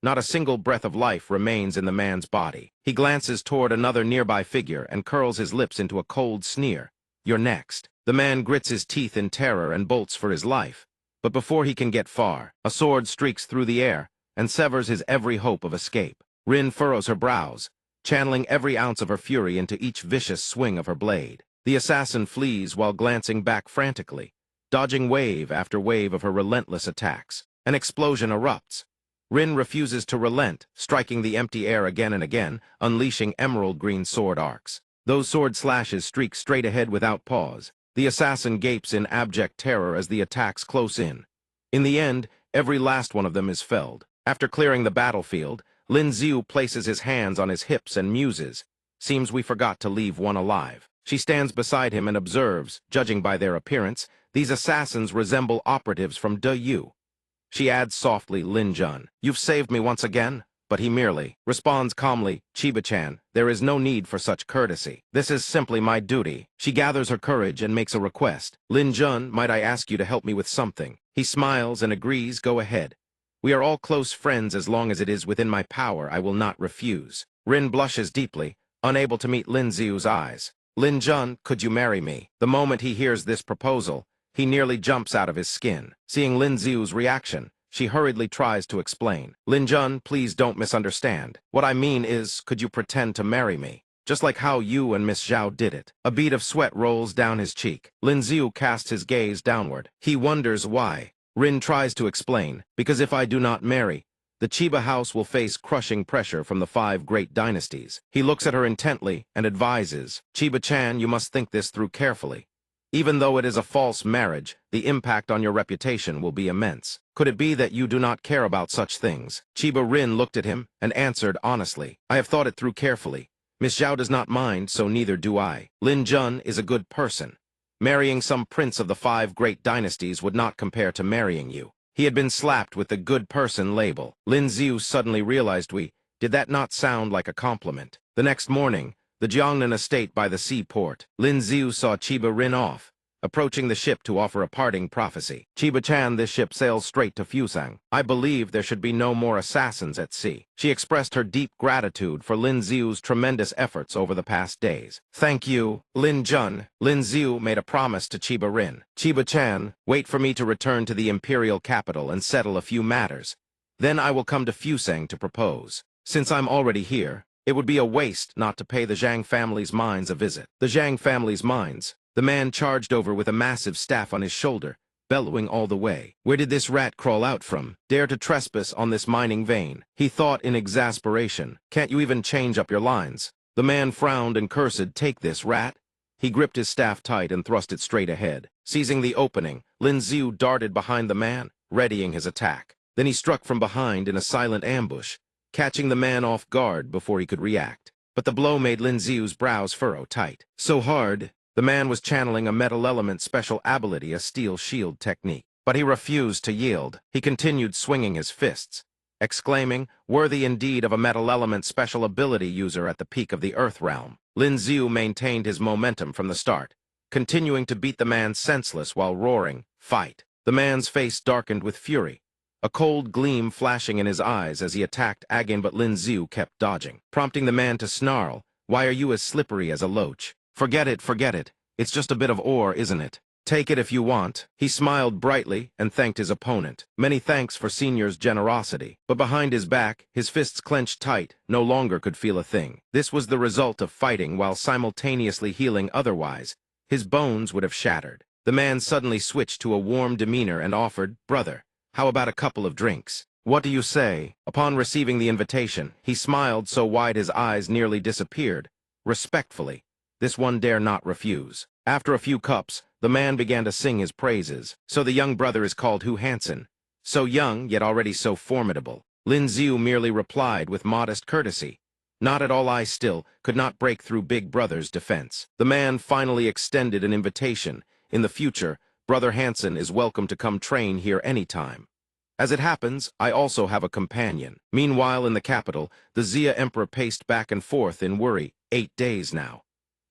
Not a single breath of life remains in the man's body. He glances toward another nearby figure and curls his lips into a cold sneer. You're next. The man grits his teeth in terror and bolts for his life. But before he can get far, a sword streaks through the air and severs his every hope of escape. Rin furrows her brows, channeling every ounce of her fury into each vicious swing of her blade. The assassin flees while glancing back frantically, dodging wave after wave of her relentless attacks. An explosion erupts. Rin refuses to relent, striking the empty air again and again, unleashing emerald green sword arcs. Those sword slashes streak straight ahead without pause. The assassin gapes in abject terror as the attacks close in. In the end, every last one of them is felled. After clearing the battlefield, Lin Xiu places his hands on his hips and muses. Seems we forgot to leave one alive. She stands beside him and observes, judging by their appearance, these assassins resemble operatives from De Yu. She adds softly, Lin Jun, you've saved me once again? But he merely responds calmly, Chiba-chan, there is no need for such courtesy. This is simply my duty. She gathers her courage and makes a request. Lin Jun, might I ask you to help me with something? He smiles and agrees, go ahead. We are all close friends. As long as it is within my power, I will not refuse. Rin blushes deeply, unable to meet Lin Xiu's eyes. Lin Jun, could you marry me? The moment he hears this proposal, he nearly jumps out of his skin. Seeing Lin Xiu's reaction, she hurriedly tries to explain. Lin Jun, please don't misunderstand. What I mean is, could you pretend to marry me? Just like how you and Miss Zhao did it. A bead of sweat rolls down his cheek. Lin Xiu casts his gaze downward. He wonders why. Rin tries to explain, because if I do not marry, the Chiba house will face crushing pressure from the 5 great dynasties. He looks at her intently and advises, Chiba-chan, you must think this through carefully. Even though it is a false marriage, the impact on your reputation will be immense. Could it be that you do not care about such things? Chiba Rin looked at him and answered honestly, I have thought it through carefully. Miss Zhao does not mind, so neither do I. Lin Jun is a good person. Marrying some prince of the 5 great dynasties would not compare to marrying you. He had been slapped with the good person label. Lin Xiu suddenly realized did that not sound like a compliment? The next morning, the Jiangnan estate by the seaport, Lin Xiu saw Chiba Rin off, approaching the ship to offer a parting prophecy. Chiba-chan, this ship sails straight to Fusang. I believe there should be no more assassins at sea. She expressed her deep gratitude for Lin Xiu's tremendous efforts over the past days. Thank you, Lin Jun. Lin Xiu made a promise to Chiba Rin. Chiba-chan, wait for me to return to the imperial capital and settle a few matters. Then I will come to Fusang to propose. Since I'm already here, it would be a waste not to pay the Zhang family's mines a visit. The Zhang family's mines. The man charged over with a massive staff on his shoulder, bellowing all the way. Where did this rat crawl out from? Dare to trespass on this mining vein? He thought in exasperation. Can't you even change up your lines? The man frowned and cursed, take this, rat. He gripped his staff tight and thrust it straight ahead. Seizing the opening, Lin Xiu darted behind the man, readying his attack. Then he struck from behind in a silent ambush, catching the man off guard before he could react. But the blow made Lin Xiu's brows furrow tight. So hard, the man was channeling a metal element special ability, a steel shield technique. But he refused to yield. He continued swinging his fists, exclaiming, worthy indeed of a metal element special ability user at the peak of the Earth realm. Lin Xiu maintained his momentum from the start, continuing to beat the man senseless while roaring, fight. The man's face darkened with fury, a cold gleam flashing in his eyes as he attacked again, but Lin Xiu kept dodging, prompting the man to snarl, why are you as slippery as a loach? Forget it. It's just a bit of ore, isn't it? Take it if you want. He smiled brightly and thanked his opponent. Many thanks for Senior's generosity. But behind his back, his fists clenched tight, no longer could feel a thing. This was the result of fighting while simultaneously healing. Otherwise, his bones would have shattered. The man suddenly switched to a warm demeanor and offered, brother, how about a couple of drinks? What do you say? Upon receiving the invitation, he smiled so wide his eyes nearly disappeared. Respectfully, this one dare not refuse. After a few cups, the man began to sing his praises. So the young brother is called Hu Hansen. So young, yet already so formidable. Lin Xiu merely replied with modest courtesy. Not at all. I still could not break through big brother's defense. The man finally extended an invitation. In the future, Brother Hansen is welcome to come train here anytime. As it happens, I also have a companion. Meanwhile, in the capital, the Xia Emperor paced back and forth in worry. 8 days now.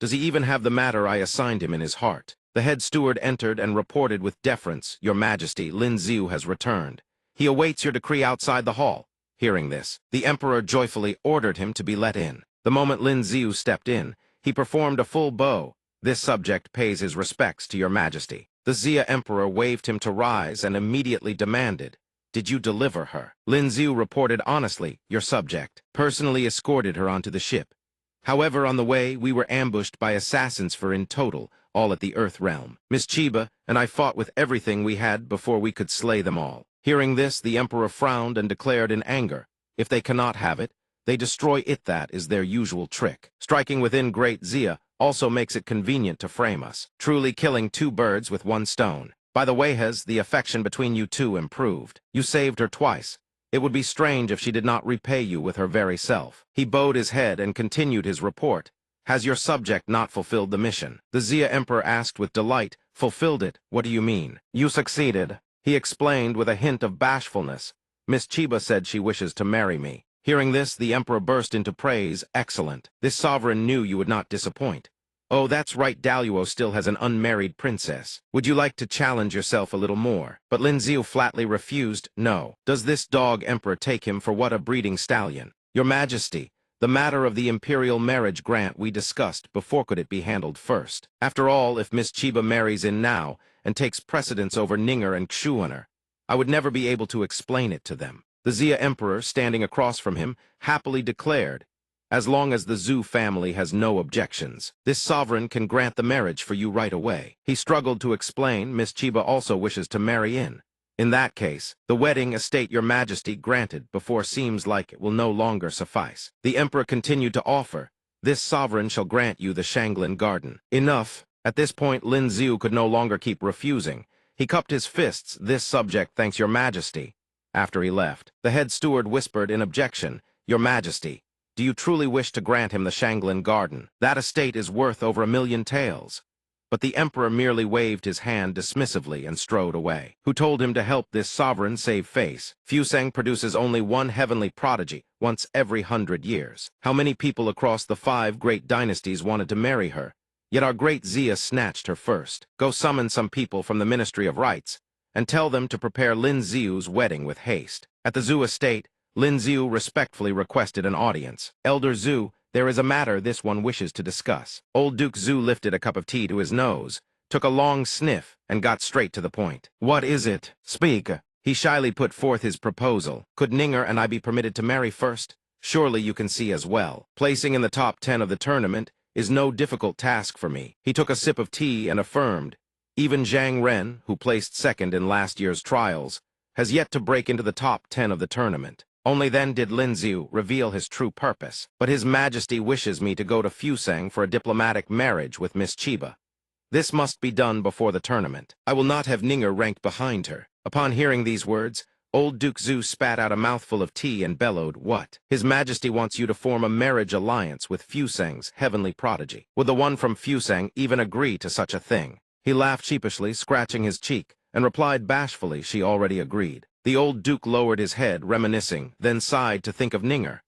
Does he even have the matter I assigned him in his heart? The head steward entered and reported with deference, Your Majesty, Lin Xiu has returned. He awaits your decree outside the hall. Hearing this, the emperor joyfully ordered him to be let in. The moment Lin Xiu stepped in, he performed a full bow. This subject pays his respects to Your Majesty. The Xia Emperor waved him to rise and immediately demanded, Did you deliver her? Lin Xiu reported honestly, Your subject personally escorted her onto the ship. However, on the way, we were ambushed by assassins for in total all at the Earth realm. Miss Chiba and I fought with everything we had before we could slay them all. Hearing this, the Emperor frowned and declared in anger, if they cannot have it, they destroy it. That is their usual trick. Striking within Great Zia also makes it convenient to frame us, truly killing two birds with one stone. By the way, has the affection between you two improved? You saved her twice. It would be strange if she did not repay you with her very self. He bowed his head and continued his report. Has your subject not fulfilled the mission? The Zia Emperor asked with delight. Fulfilled it? What do you mean? You succeeded. He explained with a hint of bashfulness. Miss Chiba said she wishes to marry me. Hearing this, the Emperor burst into praise. Excellent. This sovereign knew you would not disappoint. Oh, that's right, Daluo still has an unmarried princess. Would you like to challenge yourself a little more? But Lin Xiu flatly refused. No. Does this dog Emperor take him for what, a breeding stallion? Your Majesty, the matter of the imperial marriage grant we discussed before, could it be handled first? After all, if Miss Chiba marries in now and takes precedence over Ninger and Xuaner, I would never be able to explain it to them. The Zia Emperor, standing across from him, happily declared, as long as the Zhu family has no objections, this sovereign can grant the marriage for you right away. He struggled to explain Miss Chiba also wishes to marry in. In that case, the wedding estate your Majesty granted before seems like it will no longer suffice. The Emperor continued to offer, this sovereign shall grant you the Shanglin Garden. Enough. At this point, Lin Xiu could no longer keep refusing. He cupped his fists. This subject thanks your Majesty. After he left, the head steward whispered in objection, Your Majesty, do you truly wish to grant him the Shanglin Garden? That estate is worth over 1,000,000 taels. But the Emperor merely waved his hand dismissively and strode away. Who told him to help this sovereign save face? Fusang produces only one heavenly prodigy once every 100 years. How many people across the 5 great dynasties wanted to marry her? Yet our great Zia snatched her first. Go summon some people from the Ministry of Rites and tell them to prepare Lin Xiu's wedding with haste. At the Zhu estate, Lin Xiu respectfully requested an audience. Elder Zhu, there is a matter this one wishes to discuss. Old Duke Zhu lifted a cup of tea to his nose, took a long sniff, and got straight to the point. What is it? Speak. He shyly put forth his proposal. Could Ninger and I be permitted to marry first? Surely you can see as well. Placing in the top 10 of the tournament is no difficult task for me. He took a sip of tea and affirmed, even Zhang Ren, who placed second in last year's trials, has yet to break into the top 10 of the tournament. Only then did Lin Xiu reveal his true purpose. But His Majesty wishes me to go to Fusang for a diplomatic marriage with Miss Chiba. This must be done before the tournament. I will not have Ninger ranked behind her. Upon hearing these words, old Duke Zhu spat out a mouthful of tea and bellowed, What? His Majesty wants you to form a marriage alliance with Fusang's heavenly prodigy. Would the one from Fusang even agree to such a thing? He laughed sheepishly, scratching his cheek, and replied bashfully she already agreed. The old Duke lowered his head, reminiscing, then sighed to think of Ninger.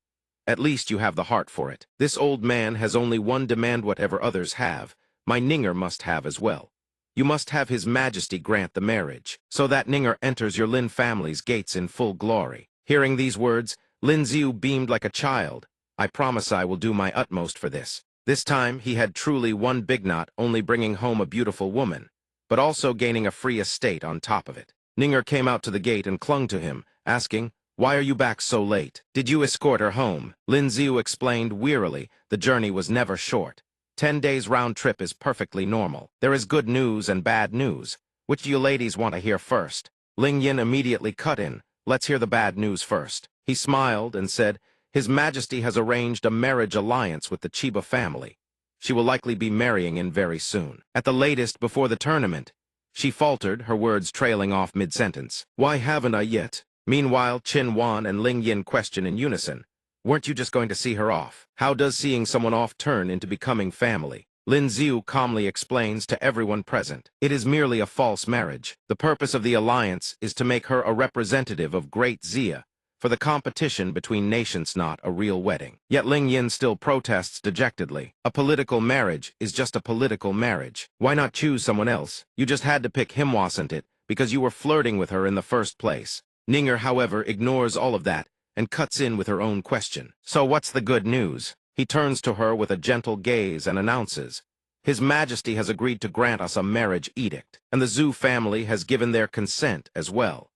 At least you have the heart for it. This old man has only one demand: whatever others have, my Ninger must have as well. You must have His Majesty grant the marriage, so that Ninger enters your Lin family's gates in full glory. Hearing these words, Lin Xiu beamed like a child. I promise I will do my utmost for this. This time he had truly one big knot, only bringing home a beautiful woman, but also gaining a free estate on top of it. Ninger came out to the gate and clung to him, asking, Why are you back so late? Did you escort her home? Lin Xiu explained wearily, the journey was never short. 10 days round trip is perfectly normal. There is good news and bad news. Which do you ladies want to hear first? Ling Yin immediately cut in. Let's hear the bad news first. He smiled and said, His Majesty has arranged a marriage alliance with the Chiba family. She will likely be marrying in very soon. At the latest before the tournament. She faltered, her words trailing off mid-sentence. Why haven't I yet? Meanwhile, Qin Wan and Ling Yin question in unison. Weren't you just going to see her off? How does seeing someone off turn into becoming family? Lin Xiu calmly explains to everyone present. It is merely a false marriage. The purpose of the alliance is to make her a representative of Great Zia, for the competition between nations, not a real wedding. Yet Ling Yin still protests dejectedly. A political marriage is just a political marriage. Why not choose someone else? You just had to pick him, wasn't it? Because you were flirting with her in the first place. Ninger, however, ignores all of that and cuts in with her own question. So what's the good news? He turns to her with a gentle gaze and announces, His Majesty has agreed to grant us a marriage edict, and the Zhu family has given their consent as well.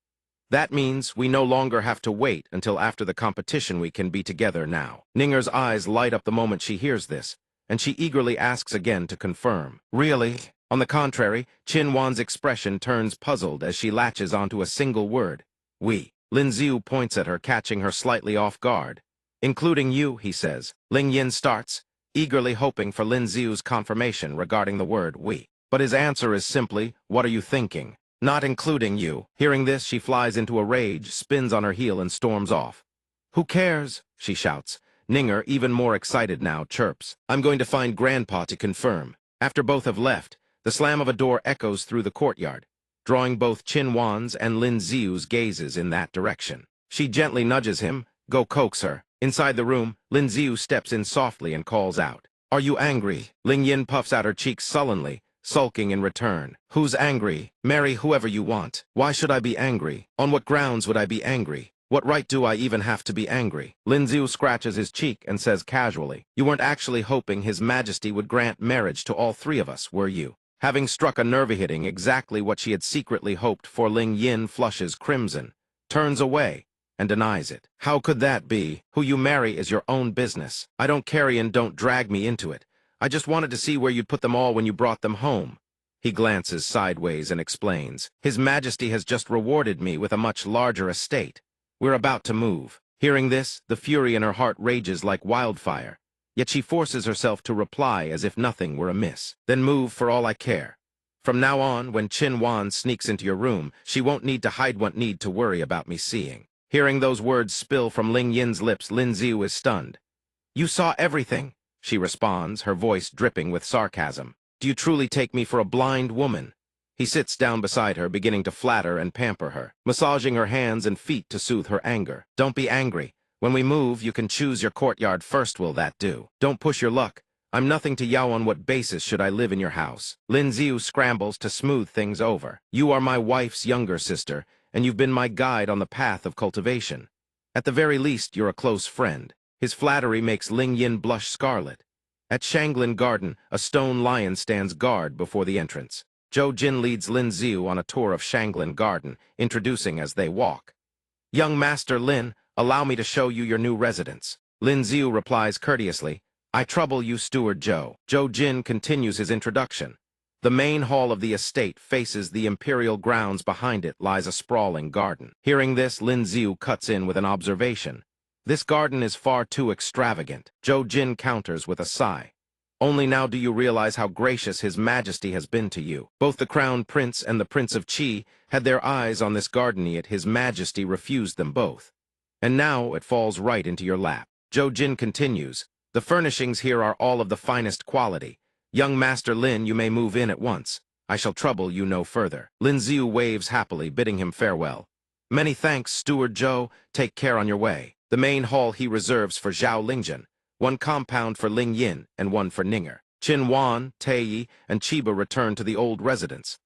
That means we no longer have to wait until after the competition. We can be together now. Ninger's eyes light up the moment she hears this, and she eagerly asks again to confirm. Really? On the contrary, Qin Wan's expression turns puzzled as she latches onto a single word. We. Lin Xiu points at her, catching her slightly off guard. Including you, he says. Ling Yin starts, eagerly hoping for Lin Xiu's confirmation regarding the word we. But his answer is simply, what are you thinking? Not including you. Hearing this, she flies into a rage, spins on her heel, and storms off. Who cares? She shouts. Ninger, even more excited now, chirps. I'm going to find Grandpa to confirm. After both have left, the slam of a door echoes through the courtyard, drawing both Qin Wan's and Lin Xiu's gazes in that direction. She gently nudges him, go coax her. Inside the room, Lin Xiu steps in softly and calls out. Are you angry? Ling Yin puffs out her cheeks sullenly, sulking in return. Who's angry? Marry whoever you want. Why should I be angry? On what grounds would I be angry? What right do I even have to be angry? Lin Xiu scratches his cheek and says casually, you weren't actually hoping His Majesty would grant marriage to all three of us, were you? Having struck a nerve hitting exactly what she had secretly hoped for, Ling Yin flushes crimson, turns away, and denies it. How could that be? Who you marry is your own business. I don't carry and don't drag me into it. I just wanted to see where you'd put them all when you brought them home. He glances sideways and explains. His Majesty has just rewarded me with a much larger estate. We're about to move. Hearing this, the fury in her heart rages like wildfire. Yet she forces herself to reply as if nothing were amiss. Then move for all I care. From now on, when Qin Wan sneaks into your room, she won't need to hide what need to worry about me seeing. Hearing those words spill from Ling Yin's lips, Lin Xiu is stunned. You saw everything, she responds, her voice dripping with sarcasm. Do you truly take me for a blind woman? He sits down beside her, beginning to flatter and pamper her, massaging her hands and feet to soothe her anger. Don't be angry. When we move, you can choose your courtyard first, will that do? Don't push your luck. I'm nothing to Yao. On what basis should I live in your house? Lin Xiu scrambles to smooth things over. You are my wife's younger sister, and you've been my guide on the path of cultivation. At the very least, you're a close friend. His flattery makes Ling Yin blush scarlet. At Shanglin Garden, a stone lion stands guard before the entrance. Zhou Jin leads Lin Xiu on a tour of Shanglin Garden, introducing as they walk. Young Master Lin, allow me to show you your new residence. Lin Xiu replies courteously, I trouble you, Steward Zhou. Zhou Jin continues his introduction. The main hall of the estate faces the imperial grounds. Behind it lies a sprawling garden. Hearing this, Lin Xiu cuts in with an observation. This garden is far too extravagant. Zhou Jin counters with a sigh. Only now do you realize how gracious His Majesty has been to you. Both the Crown Prince and the Prince of Qi had their eyes on this garden, yet His Majesty refused them both. And now it falls right into your lap. Zhou Jin continues, the furnishings here are all of the finest quality. Young Master Lin, you may move in at once. I shall trouble you no further. Lin Xiu waves happily, bidding him farewell. Many thanks, Steward Zhou. Take care on your way. The main hall he reserves for Zhao Lingjun, one compound for Ling Yin and one for Ninger. Qin Wan, Taiyi, and Chiba return to the old residence.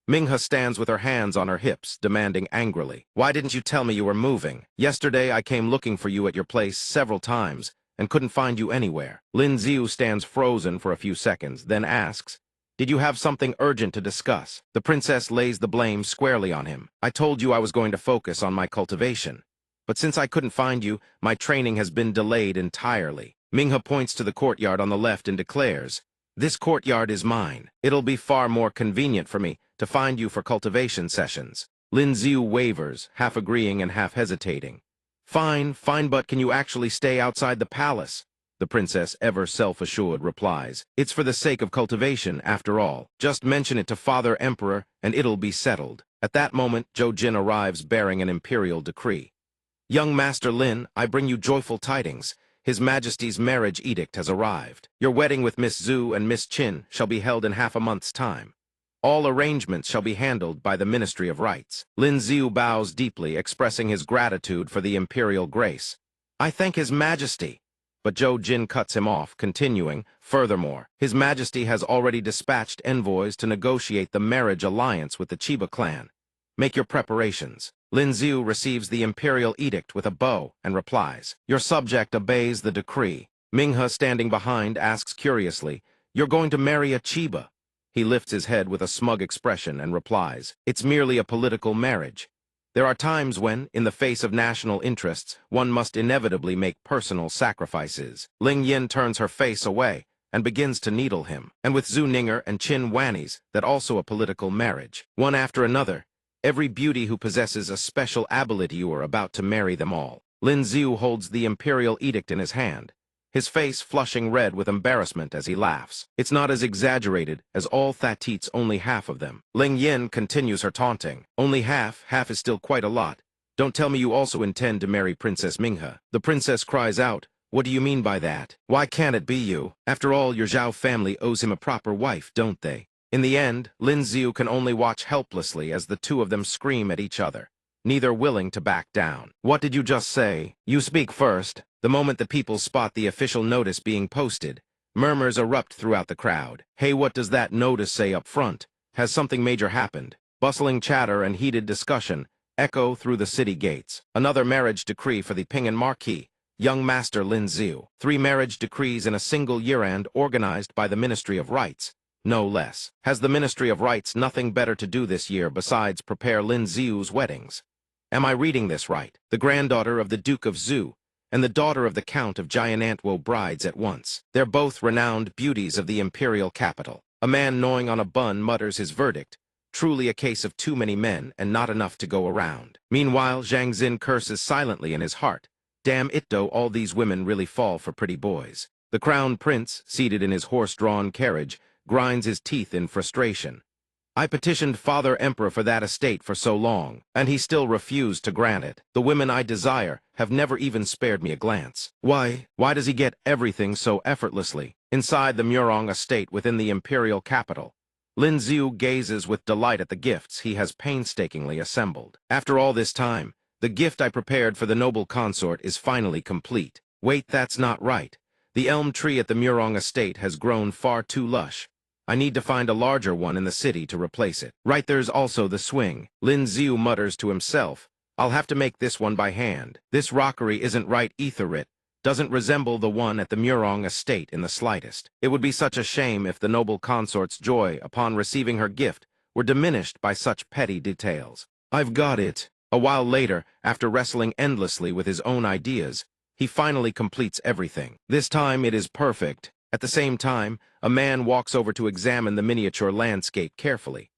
Minghe stands with her hands on her hips, demanding angrily, why didn't you tell me you were moving? Yesterday I came looking for you at your place several times and couldn't find you anywhere. Lin Xiu stands frozen for a few seconds, then asks, did you have something urgent to discuss? The princess lays the blame squarely on him. I told you I was going to focus on my cultivation. But since I couldn't find you, my training has been delayed entirely. Minghe points to the courtyard on the left and declares, this courtyard is mine. It'll be far more convenient for me to find you for cultivation sessions. Lin Xiu wavers, half agreeing and half hesitating. Fine, but can you actually stay outside the palace? The princess, ever self-assured, replies, it's for the sake of cultivation, after all. Just mention it to Father Emperor, and it'll be settled. At that moment, Zhou Jin arrives bearing an imperial decree. Young Master Lin, I bring you joyful tidings. His Majesty's marriage edict has arrived. Your wedding with Miss Zhu and Miss Qin shall be held in half a month's time. All arrangements shall be handled by the Ministry of Rites. Lin Xiu bows deeply, expressing his gratitude for the imperial grace. I thank His Majesty. But Zhou Jin cuts him off, continuing, furthermore, His Majesty has already dispatched envoys to negotiate the marriage alliance with the Chiba clan. Make your preparations. Lin Xiu receives the imperial edict with a bow and replies, your subject obeys the decree. Minghe, standing behind, asks curiously, you're going to marry a Chiba? He lifts his head with a smug expression and replies, it's merely a political marriage. There are times when, in the face of national interests, one must inevitably make personal sacrifices. Ling Yin turns her face away, and begins to needle him. And with Zhu Ninger and Qin Wannies, that also a political marriage. One after another, every beauty who possesses a special ability you are about to marry them all. Lin Xiu holds the imperial edict in his hand, his face flushing red with embarrassment as he laughs. It's not as exaggerated as all that eats only half of them. Ling Yin continues her taunting. Only half is still quite a lot. Don't tell me you also intend to marry Princess Minghe. The princess cries out, what do you mean by that? Why can't it be you? After all, your Zhao family owes him a proper wife, don't they? In the end, Lin Xiu can only watch helplessly as the two of them scream at each other, neither willing to back down. What did you just say? You speak first. The moment the people spot the official notice being posted, murmurs erupt throughout the crowd. Hey, what does that notice say up front? Has something major happened? Bustling chatter and heated discussion echo through the city gates. Another marriage decree for the Ping'an Marquis, young master Lin Xiu. 3 marriage decrees in a single year-end organized by the Ministry of Rights, no less. Has the Ministry of Rights nothing better to do this year besides prepare Lin Xiu's weddings? Am I reading this right? The granddaughter of the Duke of Zhu and the daughter of the Count of Jianantwo brides at once. They're both renowned beauties of the imperial capital. A man gnawing on a bun mutters his verdict. Truly a case of too many men and not enough to go around. Meanwhile, Zhang Xin curses silently in his heart. Damn it though, all these women really fall for pretty boys. The crown prince, seated in his horse-drawn carriage, grinds his teeth in frustration. I petitioned Father Emperor for that estate for so long, and he still refused to grant it. The women I desire have never even spared me a glance. Why does he get everything so effortlessly? Inside the Murong estate within the imperial capital, Lin Xiu gazes with delight at the gifts he has painstakingly assembled. After all this time, the gift I prepared for the noble consort is finally complete. Wait, that's not right. The elm tree at the Murong estate has grown far too lush. I need to find a larger one in the city to replace it. Right, there's also the swing. Lin Xiu mutters to himself, I'll have to make this one by hand. This rockery isn't right either, it doesn't resemble the one at the Murong estate in the slightest. It would be such a shame if the noble consort's joy upon receiving her gift were diminished by such petty details. I've got it. A while later, after wrestling endlessly with his own ideas, he finally completes everything. This time it is perfect. At the same time, a man walks over to examine the miniature landscape carefully.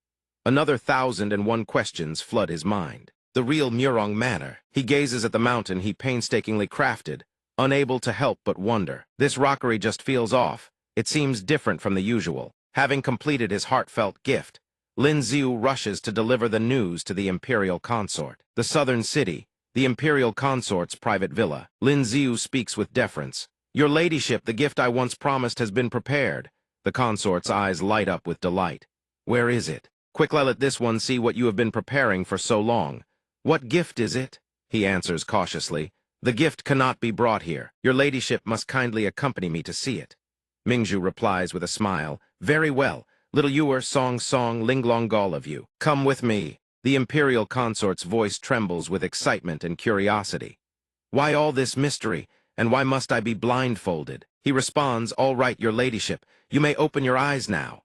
Another 1,001 questions flood his mind. The real Murong manor. He gazes at the mountain he painstakingly crafted, unable to help but wonder. This rockery just feels off. It seems different from the usual. Having completed his heartfelt gift, Lin Xiu rushes to deliver the news to the imperial consort. The southern city, the imperial consort's private villa. Lin Xiu speaks with deference. Your ladyship, the gift I once promised has been prepared. The consort's eyes light up with delight. Where is it? Quick, let this one see what you have been preparing for so long. What gift is it? He answers cautiously. The gift cannot be brought here. Your ladyship must kindly accompany me to see it. Mingzhu replies with a smile. Very well. Little Yuer, Song, Linglong, all of you. Come with me. The imperial consort's voice trembles with excitement and curiosity. Why all this mystery? And why must I be blindfolded? He responds, all right, your ladyship, you may open your eyes now.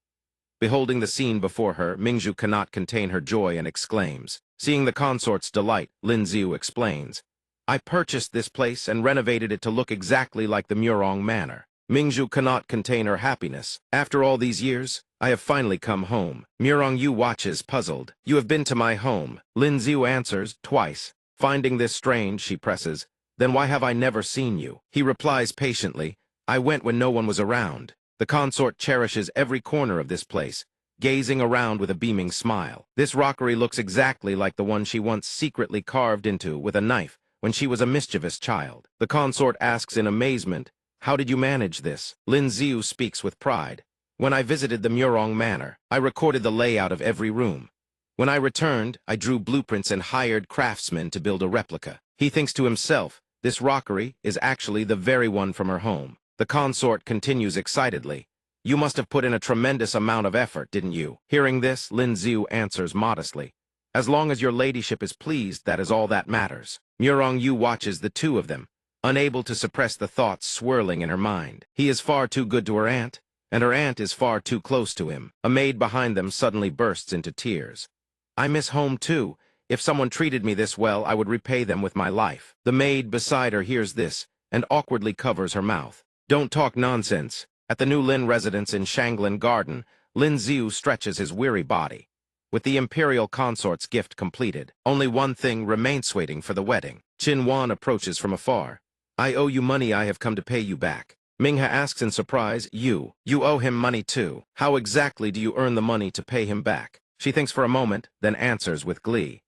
Beholding the scene before her, Mingzhu cannot contain her joy and exclaims. Seeing the consort's delight, Lin Xiu explains. I purchased this place and renovated it to look exactly like the Murong manor. Mingzhu cannot contain her happiness. After all these years, I have finally come home. Murong Yu watches, puzzled. You have been to my home. Lin Xiu answers, twice. Finding this strange, she presses. Then why have I never seen you? He replies patiently, I went when no one was around. The consort cherishes every corner of this place, gazing around with a beaming smile. This rockery looks exactly like the one she once secretly carved into with a knife when she was a mischievous child. The consort asks in amazement, how did you manage this? Lin Xiu speaks with pride. When I visited the Murong manor, I recorded the layout of every room. When I returned, I drew blueprints and hired craftsmen to build a replica. He thinks to himself, this rockery is actually the very one from her home. The consort continues excitedly. You must have put in a tremendous amount of effort, didn't you? Hearing this, Lin Xiu answers modestly. As long as your ladyship is pleased, that is all that matters. Murong Yu watches the two of them, unable to suppress the thoughts swirling in her mind. He is far too good to her aunt, and her aunt is far too close to him. A maid behind them suddenly bursts into tears. I miss home too. If someone treated me this well, I would repay them with my life. The maid beside her hears this, and awkwardly covers her mouth. Don't talk nonsense. At the new Lin residence in Shanglin Garden, Lin Xiu stretches his weary body. With the imperial consort's gift completed, only one thing remains waiting for the wedding. Qin Wan approaches from afar. I owe you money, I have come to pay you back. Minghe asks in surprise, you owe him money too. How exactly do you earn the money to pay him back? She thinks for a moment, then answers with glee.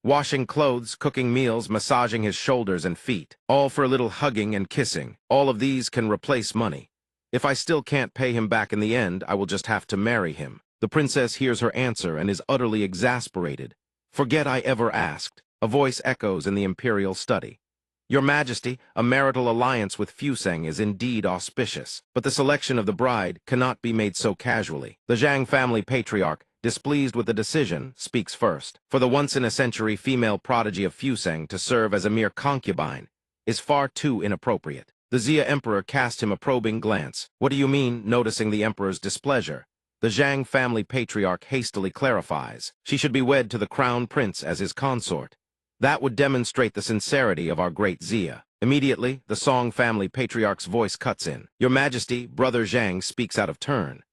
Washing clothes, cooking meals, massaging his shoulders and feet, all for a little hugging and kissing. All of these can replace money. If I still can't pay him back in the end, I will just have to marry him. The princess hears her answer and is utterly exasperated. Forget I ever asked. A voice echoes in the imperial study. Your Majesty, a marital alliance with Fuseng is indeed auspicious, but the selection of the bride cannot be made so casually. The Zhang family patriarch, displeased with the decision, speaks first. For the once-in-a-century female prodigy of Fuseng to serve as a mere concubine is far too inappropriate. The Xia emperor cast him a probing glance. What do you mean, noticing the emperor's displeasure? The Zhang family patriarch hastily clarifies. She should be wed to the crown prince as his consort. That would demonstrate the sincerity of our great Xia. Immediately, the Song family patriarch's voice cuts in. Your Majesty, Brother Zhang speaks out of turn.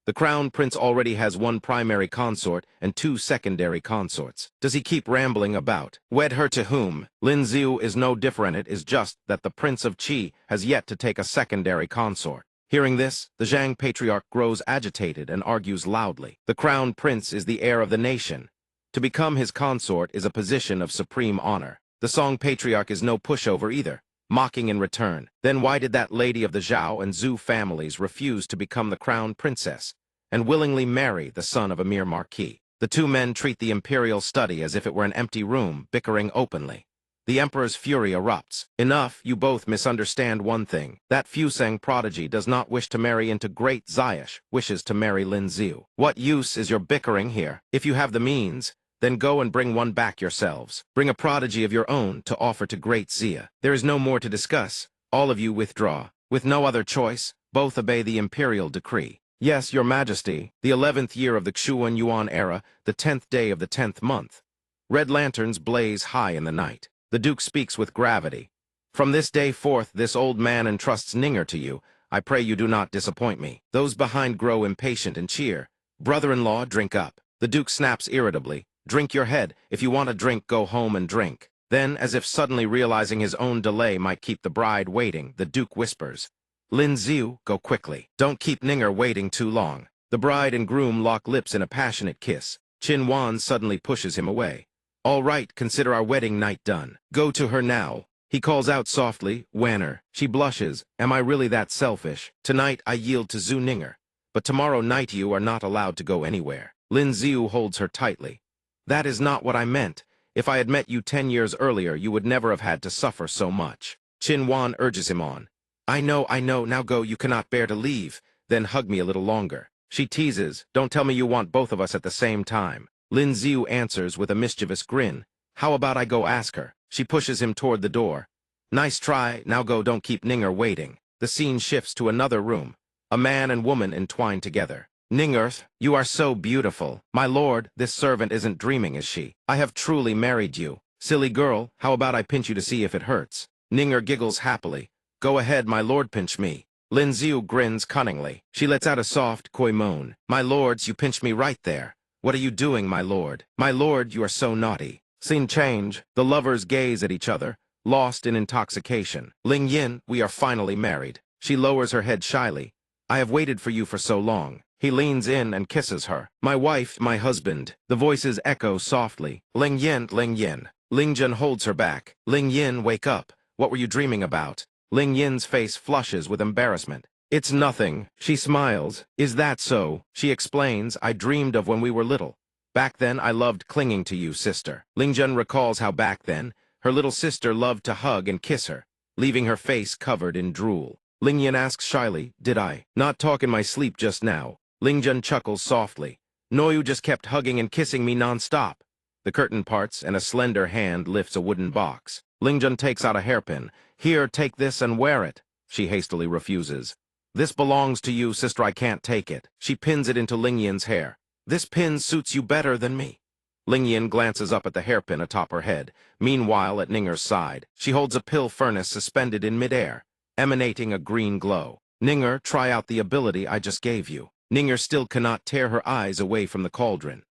The crown prince already has one primary consort and two secondary consorts. Does he keep rambling about? Wed her to whom? Lin Xiu is no different. It is just that the Prince of Qi has yet to take a secondary consort. Hearing this, the Zhang patriarch grows agitated and argues loudly. The crown prince is the heir of the nation. To become his consort is a position of supreme honor. The Song patriarch is no pushover either, mocking in return. Then why did that lady of the Zhao and Zhu families refuse to become the crown princess and willingly marry the son of a mere marquis? The two men treat the imperial study as if it were an empty room, bickering openly. The emperor's fury erupts. Enough, you both misunderstand one thing. That Fuseng prodigy does not wish to marry into great Xiaosh, wishes to marry Lin Xiu. What use is your bickering here? If you have the means, then go and bring one back yourselves. Bring a prodigy of your own to offer to great Xia. There is no more to discuss. All of you withdraw. With no other choice, both obey the imperial decree. Yes, your Majesty, the 11th year of the Xuan Yuan era, the 10th day of the 10th month. Red lanterns blaze high in the night. The Duke speaks with gravity. From this day forth, this old man entrusts Ninger to you. I pray you do not disappoint me. Those behind grow impatient and cheer. Brother-in-law, drink up. The Duke snaps irritably. Drink your head. If you want a drink, go home and drink. Then, as if suddenly realizing his own delay might keep the bride waiting, the Duke whispers, Lin Xiu, go quickly. Don't keep Ninger waiting too long. The bride and groom lock lips in a passionate kiss. Qin Wan suddenly pushes him away. All right, consider our wedding night done. Go to her now. He calls out softly, Wanner. She blushes. Am I really that selfish? Tonight I yield to Zhu Ninger. But tomorrow night you are not allowed to go anywhere. Lin Xiu holds her tightly. That is not what I meant. If I had met you 10 years earlier, you would never have had to suffer so much. Qin Wan urges him on. I know, now go, you cannot bear to leave. Then hug me a little longer. She teases, don't tell me you want both of us at the same time. Lin Xiu answers with a mischievous grin. How about I go ask her? She pushes him toward the door. Nice try, now go, don't keep Ninger waiting. The scene shifts to another room. A man and woman entwined together. Ninger, you are so beautiful. My lord, this servant isn't dreaming, is she? I have truly married you. Silly girl, how about I pinch you to see if it hurts? Ninger giggles happily. Go ahead, my lord, pinch me. Lin Xiu grins cunningly. She lets out a soft, coy moan. My lords, you pinched me right there. What are you doing, my lord? My lord, you are so naughty. Scene change. The lovers gaze at each other, lost in intoxication. Ling Yin, we are finally married. She lowers her head shyly. I have waited for you for so long. He leans in and kisses her. My wife, my husband. The voices echo softly. Ling Yin, Ling Yin. Ling Jun holds her back. Ling Yin, wake up. What were you dreaming about? Ling Yin's face flushes with embarrassment. It's nothing. She smiles. Is that so? She explains, I dreamed of when we were little. Back then, I loved clinging to you, sister. Ling Jun recalls how back then, her little sister loved to hug and kiss her, leaving her face covered in drool. Ling Yin asks shyly, did I not talk in my sleep just now? Ling Jun chuckles softly. No, you just kept hugging and kissing me non-stop. The curtain parts and a slender hand lifts a wooden box. Ling Jun takes out a hairpin. Here, take this and wear it. She hastily refuses. This belongs to you, sister, I can't take it. She pins it into Ling Yin's hair. This pin suits you better than me. Ling Yin glances up at the hairpin atop her head. Meanwhile, at Ninger's side, she holds a pill furnace suspended in midair, emanating a green glow. Ninger, try out the ability I just gave you. Ninger still cannot tear her eyes away from the cauldron.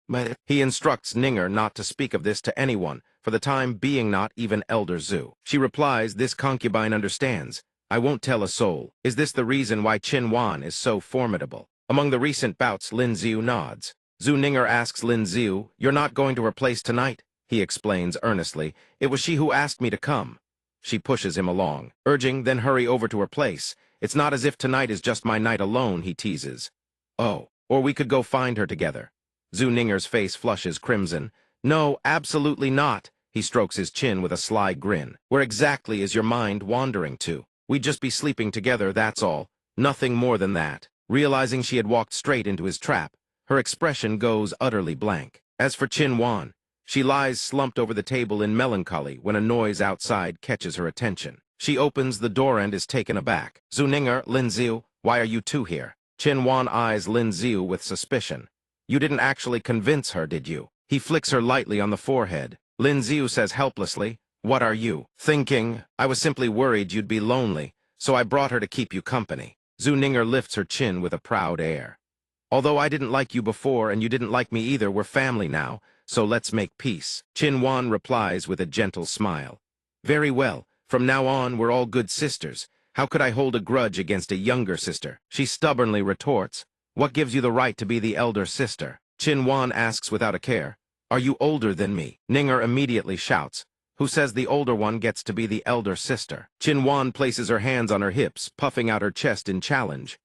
He instructs Ninger not to speak of this to anyone, for the time being not even Elder Zhu. She replies, this concubine understands. I won't tell a soul. Is this the reason why Qin Wan is so formidable? Among the recent bouts, Lin Xiu nods. Zhu Ninger asks Lin Xiu, you're not going to her place tonight? He explains earnestly, it was she who asked me to come. She pushes him along, urging, then hurry over to her place. It's not as if tonight is just my night alone, he teases. Oh, or we could go find her together. Zhu Ninger's face flushes crimson. No, absolutely not. He strokes his chin with a sly grin. Where exactly is your mind wandering to? We'd just be sleeping together, that's all. Nothing more than that. Realizing she had walked straight into his trap, her expression goes utterly blank. As for Qin Wan, she lies slumped over the table in melancholy when a noise outside catches her attention. She opens the door and is taken aback. Zhu Ninger, Lin Xiu, why are you two here? Qin Wan eyes Lin Xiu with suspicion. You didn't actually convince her, did you? He flicks her lightly on the forehead. Lin Xiu says helplessly, what are you thinking? I was simply worried you'd be lonely, so I brought her to keep you company. Zhu Ninger lifts her chin with a proud air. Although I didn't like you before and you didn't like me either, we're family now, so let's make peace. Qin Wan replies with a gentle smile. Very well, from now on we're all good sisters. How could I hold a grudge against a younger sister? She stubbornly retorts, what gives you the right to be the elder sister? Qin Wan asks without a care, are you older than me? Ninger immediately shouts, who says the older one gets to be the elder sister? Qin Wan places her hands on her hips, puffing out her chest in challenge.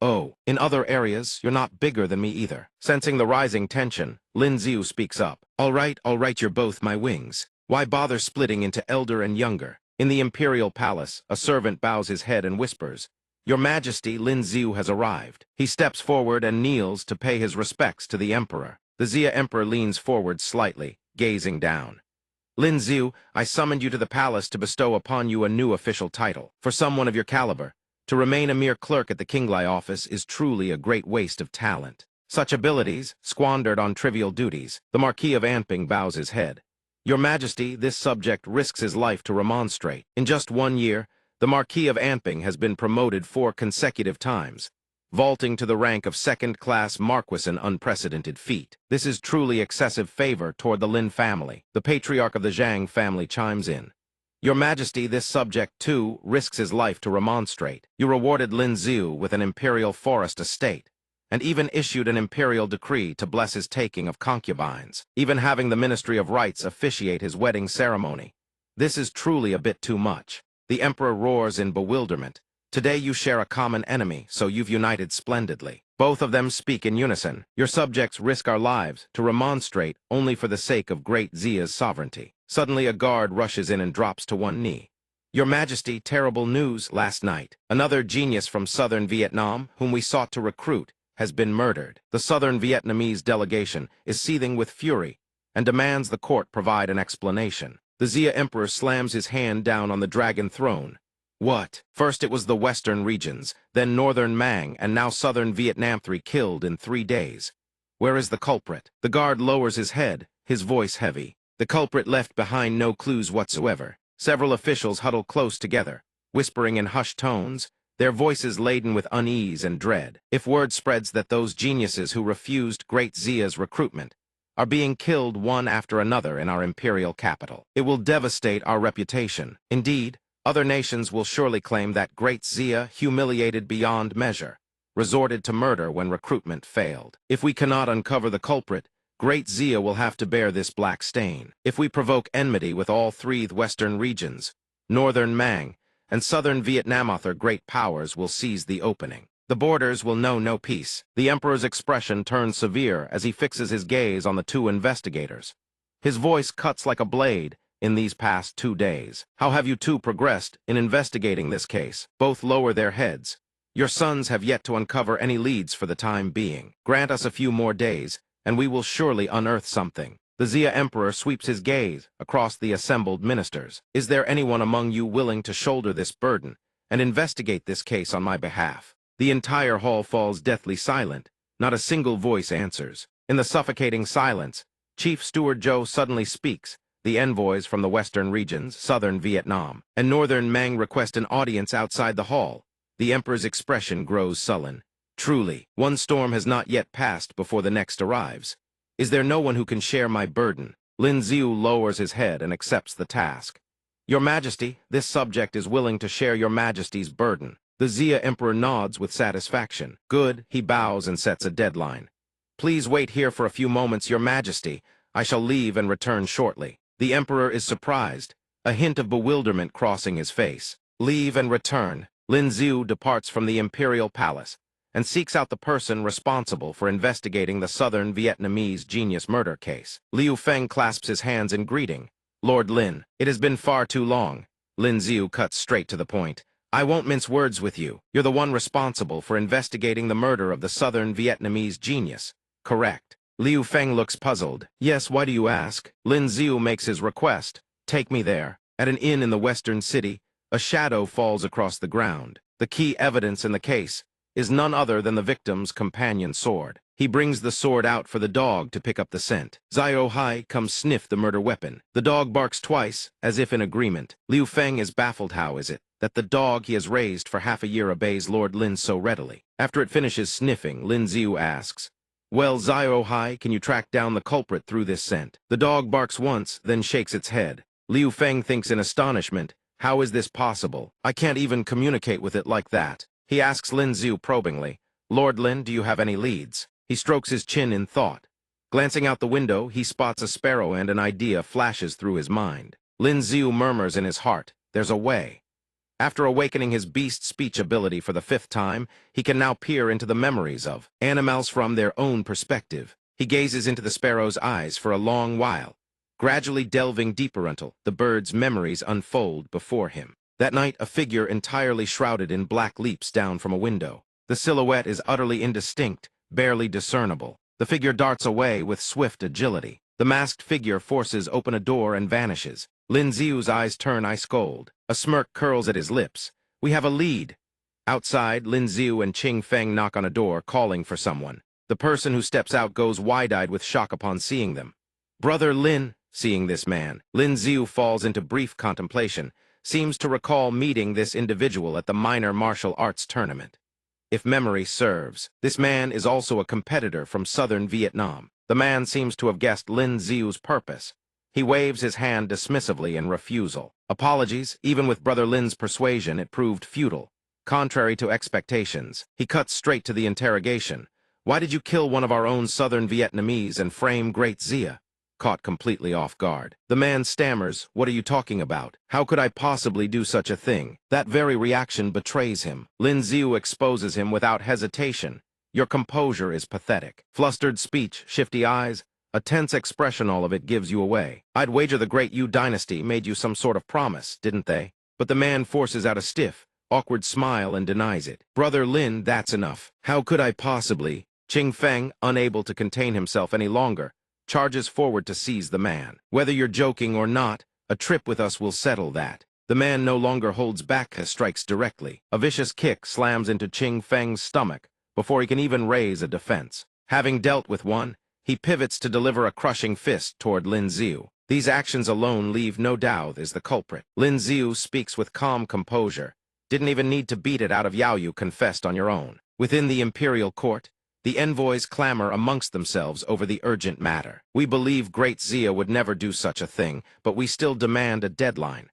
Oh, in other areas, you're not bigger than me either. Sensing the rising tension, Lin Xiu speaks up. All right, you're both my wings. Why bother splitting into elder and younger? In the imperial palace, a servant bows his head and whispers, Your Majesty, Lin Xiu has arrived. He steps forward and kneels to pay his respects to the emperor. The Xia emperor leans forward slightly, gazing down. Lin Xiu, I summoned you to the palace to bestow upon you a new official title. For someone of your caliber, to remain a mere clerk at the Qinglai office is truly a great waste of talent. Such abilities, squandered on trivial duties. The Marquis of Anping bows his head. Your Majesty, this subject risks his life to remonstrate. In just 1 year, the Marquis of Anping has been promoted 4 consecutive times, vaulting to the rank of second-class marquis, an unprecedented feat. This is truly excessive favor toward the Lin family. The patriarch of the Zhang family chimes in. Your Majesty, this subject, too, risks his life to remonstrate. You rewarded Lin Xiu with an imperial forest estate, and even issued an imperial decree to bless his taking of concubines, even having the Ministry of Rites officiate his wedding ceremony. This is truly a bit too much. The emperor roars in bewilderment. Today you share a common enemy, so you've united splendidly. Both of them speak in unison. Your subjects risk our lives to remonstrate only for the sake of great Xia's sovereignty. Suddenly a guard rushes in and drops to one knee. Your Majesty, terrible news last night. Another genius from southern Vietnam, whom we sought to recruit, has been murdered. The southern Vietnamese delegation is seething with fury and demands the court provide an explanation. The Xia emperor slams his hand down on the dragon throne. What? First it was the western regions, then northern Mang, and now southern Vietnam, 3 killed in 3 days. Where is the culprit? The guard lowers his head, his voice heavy. The culprit left behind no clues whatsoever. Several officials huddle close together, whispering in hushed tones, their voices laden with unease and dread. If word spreads that those geniuses who refused Great Xia's recruitment are being killed one after another in our imperial capital, it will devastate our reputation. Indeed, other nations will surely claim that Great Xia, humiliated beyond measure, resorted to murder when recruitment failed. If we cannot uncover the culprit, Great Xia will have to bear this black stain. If we provoke enmity with all 3 western regions, northern Mang, and southern Vietnam, other great powers will seize the opening. The borders will know no peace. The emperor's expression turns severe as he fixes his gaze on the 2 investigators. His voice cuts like a blade. In these past 2 days, how have you 2 progressed in investigating this case? Both lower their heads. Your sons have yet to uncover any leads for the time being. Grant us a few more days, and we will surely unearth something. The Xia emperor sweeps his gaze across the assembled ministers. Is there anyone among you willing to shoulder this burden and investigate this case on my behalf? The entire hall falls deathly silent. Not a single voice answers. In the suffocating silence, Chief Steward Zhou suddenly speaks. The envoys from the western regions, southern Vietnam, and northern Mang request an audience outside the hall. The emperor's expression grows sullen. Truly, one storm has not yet passed before the next arrives. Is there no one who can share my burden? Lin Ziu lowers his head and accepts the task. Your Majesty, this subject is willing to share your Majesty's burden. The Xia Emperor nods with satisfaction. Good, he bows and sets a deadline. Please wait here for a few moments, Your Majesty. I shall leave and return shortly. The Emperor is surprised, a hint of bewilderment crossing his face. Leave and return. Lin Ziu departs from the Imperial Palace and seeks out the person responsible for investigating the southern Vietnamese genius murder case. Liu Feng clasps his hands in greeting. Lord Lin, it has been far too long. Lin Ziu cuts straight to the point. I won't mince words with you. You're the one responsible for investigating the murder of the southern Vietnamese genius. Correct. Liu Feng looks puzzled. Yes, why do you ask? Lin Ziu makes his request. Take me there. At an inn in the western city, a shadow falls across the ground. The key evidence in the case is none other than the victim's companion sword. He brings the sword out for the dog to pick up the scent. Zio Hai comes sniff the murder weapon. The dog barks twice, as if in agreement. Liu Feng is baffled. How is it that the dog he has raised for half a year obeys Lord Lin so readily? After it finishes sniffing, Lin Ziu asks, Well, Zio Hai, can you track down the culprit through this scent? The dog barks once, then shakes its head. Liu Feng thinks in astonishment, how is this possible? I can't even communicate with it like that. He asks Lin Ziu probingly, Lord Lin, do you have any leads? He strokes his chin in thought. Glancing out the window, he spots a sparrow and an idea flashes through his mind. Lin Ziu murmurs in his heart, there's a way. After awakening his beast speech ability for the 5th time, he can now peer into the memories of animals from their own perspective. He gazes into the sparrow's eyes for a long while, gradually delving deeper until the bird's memories unfold before him. That night, a figure entirely shrouded in black leaps down from a window. The silhouette is utterly indistinct, barely discernible. The figure darts away with swift agility. The masked figure forces open a door and vanishes. Lin Ziu's eyes turn ice cold. A smirk curls at his lips. We have a lead. Outside, Lin Ziu and Qing Feng knock on a door, calling for someone. The person who steps out goes wide-eyed with shock upon seeing them. Brother Lin, seeing this man, Lin Ziu falls into brief contemplation, seems to recall meeting this individual at the minor martial arts tournament. If memory serves, this man is also a competitor from southern Vietnam. The man seems to have guessed Lin Ziu's purpose. He waves his hand dismissively in refusal. Apologies, even with Brother Lin's persuasion, it proved futile. Contrary to expectations, he cuts straight to the interrogation. Why did you kill one of our own southern Vietnamese and frame Great Xia? Caught completely off guard. The man stammers, what are you talking about? How could I possibly do such a thing? That very reaction betrays him. Lin Ziu exposes him without hesitation. Your composure is pathetic. Flustered speech, shifty eyes, a tense expression, all of it gives you away. I'd wager the Great Yu dynasty made you some sort of promise, didn't they? But the man forces out a stiff, awkward smile and denies it. Brother Lin, that's enough. How could I possibly? Qing Feng, unable to contain himself any longer, charges forward to seize the man. Whether you're joking or not, a trip with us will settle that. The man no longer holds back, strikes directly. A vicious kick slams into Qing Feng's stomach before he can even raise a defense. Having dealt with one, he pivots to deliver a crushing fist toward Lin Ziu. These actions alone leave no doubt is the culprit. Lin Ziu speaks with calm composure. Didn't even need to beat it out of Yao. You confessed on your own. Within the imperial court, the envoys clamor amongst themselves over the urgent matter. We believe Great Xia would never do such a thing, but we still demand a deadline.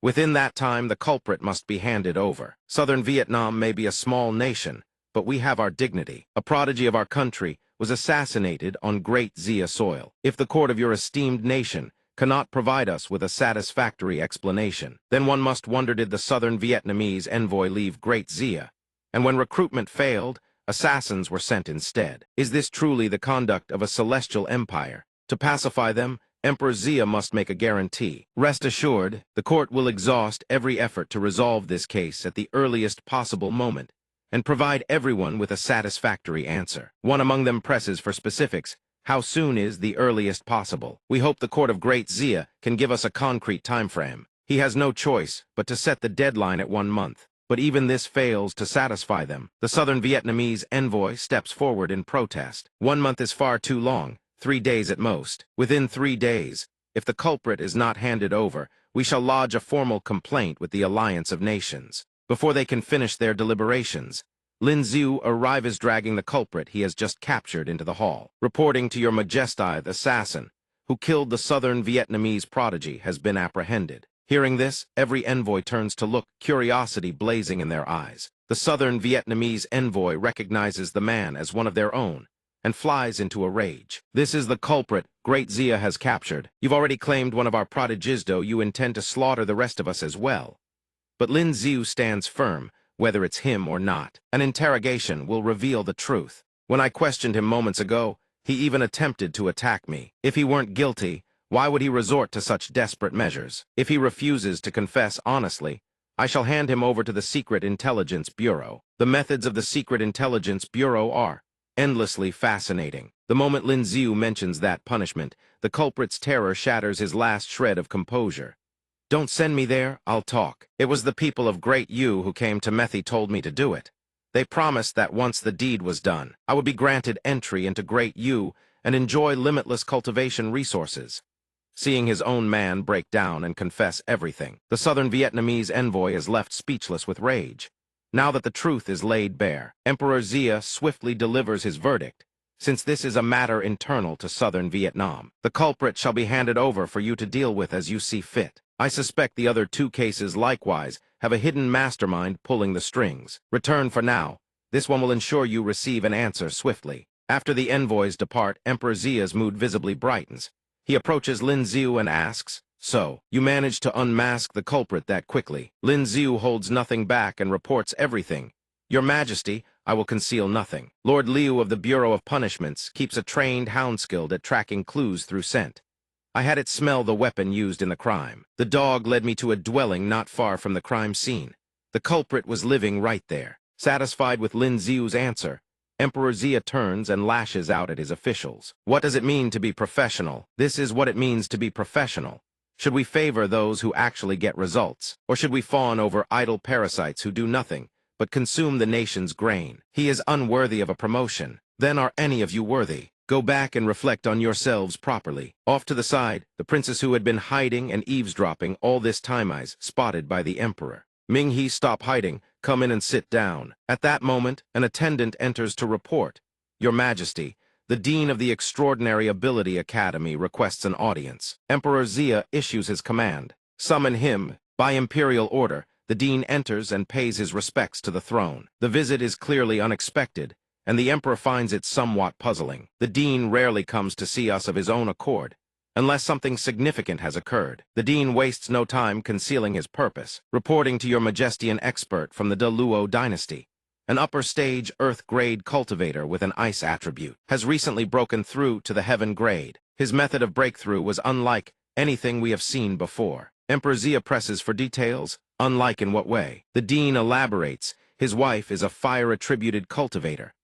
Within that time, the culprit must be handed over. Southern Vietnam may be a small nation, but we have our dignity. A prodigy of our country was assassinated on Great Xia soil. If the court of your esteemed nation cannot provide us with a satisfactory explanation, then one must wonder, did the southern Vietnamese envoy leave Great Xia? And when recruitment failed, assassins were sent instead. Is this truly the conduct of a celestial empire? To pacify them, Emperor Xia must make a guarantee. Rest assured, the court will exhaust every effort to resolve this case at the earliest possible moment and provide everyone with a satisfactory answer. One among them presses for specifics. How soon is the earliest possible? We hope the court of Great Xia can give us a concrete time frame. He has no choice but to set the deadline at 1 month. But even this fails to satisfy them. The southern Vietnamese envoy steps forward in protest. 1 month is far too long, 3 days at most. Within 3 days, if the culprit is not handed over, we shall lodge a formal complaint with the Alliance of Nations. Before they can finish their deliberations, Lin Xiu arrives dragging the culprit he has just captured into the hall. Reporting to your Majesty, the assassin, who killed the southern Vietnamese prodigy, has been apprehended. Hearing this, every envoy turns to look, curiosity blazing in their eyes. The southern Vietnamese envoy recognizes the man as one of their own and flies into a rage. This is the culprit Great Zia has captured. You've already claimed one of our prodigies, though you intend to slaughter the rest of us as well. But Lin Xiu stands firm, whether it's him or not. An interrogation will reveal the truth. When I questioned him moments ago, he even attempted to attack me. If he weren't guilty, why would he resort to such desperate measures? If he refuses to confess honestly, I shall hand him over to the Secret Intelligence Bureau. The methods of the Secret Intelligence Bureau are endlessly fascinating. The moment Lin Xiu mentions that punishment, the culprit's terror shatters his last shred of composure. Don't send me there, I'll talk. It was the people of Great Yu who came to Methy told me to do it. They promised that once the deed was done, I would be granted entry into Great Yu and enjoy limitless cultivation resources. Seeing his own man break down and confess everything, the southern Vietnamese envoy is left speechless with rage. Now that the truth is laid bare, Emperor Zia swiftly delivers his verdict. Since this is a matter internal to southern Vietnam, the culprit shall be handed over for you to deal with as you see fit. I suspect the other two cases likewise have a hidden mastermind pulling the strings. Return for now. This one will ensure you receive an answer swiftly. After the envoys depart, Emperor Zia's mood visibly brightens. He approaches Lin Xiu and asks, "So, you managed to unmask the culprit that quickly?" Lin Xiu holds nothing back and reports everything. "Your Majesty, I will conceal nothing. Lord Liu of the Bureau of Punishments keeps a trained hound skilled at tracking clues through scent. I had it smell the weapon used in the crime. The dog led me to a dwelling not far from the crime scene. The culprit was living right there." Satisfied with Lin Xiu's answer, Emperor Zia turns and lashes out at his officials. What does it mean to be professional? This is what it means to be professional. Should we favor those who actually get results? Or should we fawn over idle parasites who do nothing but consume the nation's grain? He is unworthy of a promotion. Then are any of you worthy? Go back and reflect on yourselves properly. Off to the side, the princess who had been hiding and eavesdropping all this time is spotted by the emperor. Ming He, stop hiding. Come in and sit down. At that moment, an attendant enters to report. Your Majesty, the Dean of the Extraordinary Ability Academy requests an audience. Emperor Zia issues his command. Summon him. By imperial order, the Dean enters and pays his respects to the throne. The visit is clearly unexpected, and the Emperor finds it somewhat puzzling. The Dean rarely comes to see us of his own accord, unless something significant has occurred. The Dean wastes no time concealing his purpose. Reporting to your Majesty, an expert from the De Luo dynasty, an upper-stage Earth-grade cultivator with an ice attribute, has recently broken through to the Heaven grade. His method of breakthrough was unlike anything we have seen before. Emperor Zia presses for details. Unlike in what way? The Dean elaborates. His wife is a fire-attributed cultivator.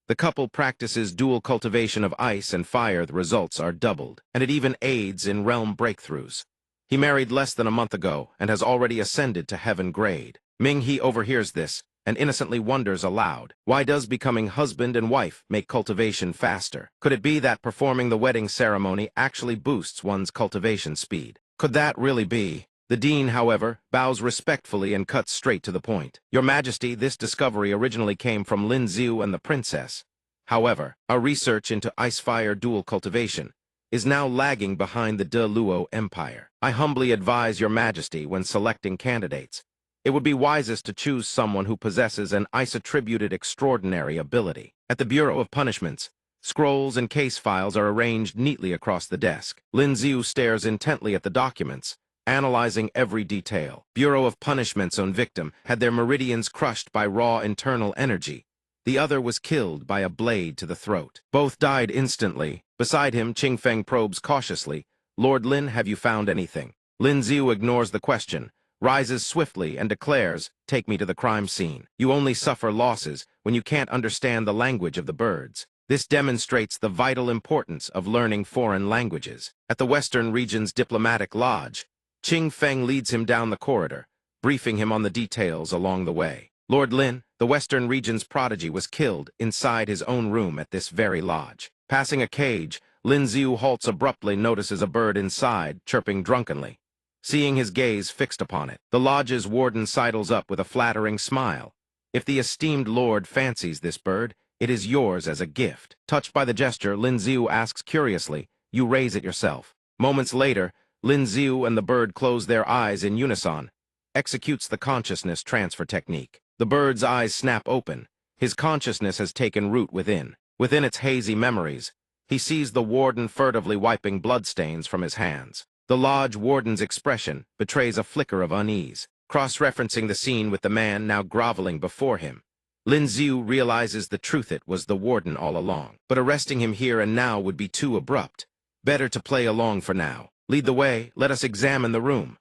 The couple practices dual cultivation of ice and fire. The results are doubled, and it even aids in realm breakthroughs. He married less than a month ago and has already ascended to Heaven grade. Ming He overhears this and innocently wonders aloud, why does becoming husband and wife make cultivation faster? Could it be that performing the wedding ceremony actually boosts one's cultivation speed? Could that really be? The Dean, however, bows respectfully and cuts straight to the point. Your Majesty, this discovery originally came from Lin Xiu and the princess. However, our research into ice-fire dual cultivation is now lagging behind the De Luo Empire. I humbly advise your Majesty, when selecting candidates, it would be wisest to choose someone who possesses an ice-attributed extraordinary ability. At the Bureau of Punishments, scrolls and case files are arranged neatly across the desk. Lin Xiu stares intently at the documents, analyzing every detail. Bureau of Punishment's own victim had their meridians crushed by raw internal energy. The other was killed by a blade to the throat. Both died instantly. Beside him, Qing Feng probes cautiously. Lord Lin, have you found anything? Lin Xiu ignores the question, rises swiftly and declares, take me to the crime scene. You only suffer losses when you can't understand the language of the birds. This demonstrates the vital importance of learning foreign languages. At the Western Region's diplomatic lodge, Qing Feng leads him down the corridor, briefing him on the details along the way. Lord Lin, the Western Region's prodigy, was killed inside his own room at this very lodge. Passing a cage, Lin Xiu halts abruptly, notices a bird inside, chirping drunkenly. seeing his gaze fixed upon it. The lodge's warden sidles up with a flattering smile. If the esteemed lord fancies this bird, it is yours as a gift. Touched by the gesture, Lin Xiu asks curiously, "You raise it yourself?" Moments later, Lin Xiu and the bird close their eyes in unison, executes the consciousness transfer technique. The bird's eyes snap open. His consciousness has taken root within. Within its hazy memories, he sees the warden furtively wiping bloodstains from his hands. The lodge warden's expression betrays a flicker of unease. Cross-referencing the scene with the man now groveling before him, Lin Xiu realizes the truth: it was the warden all along. But arresting him here and now would be too abrupt. Better to play along for now. Lead the way, let us examine the room.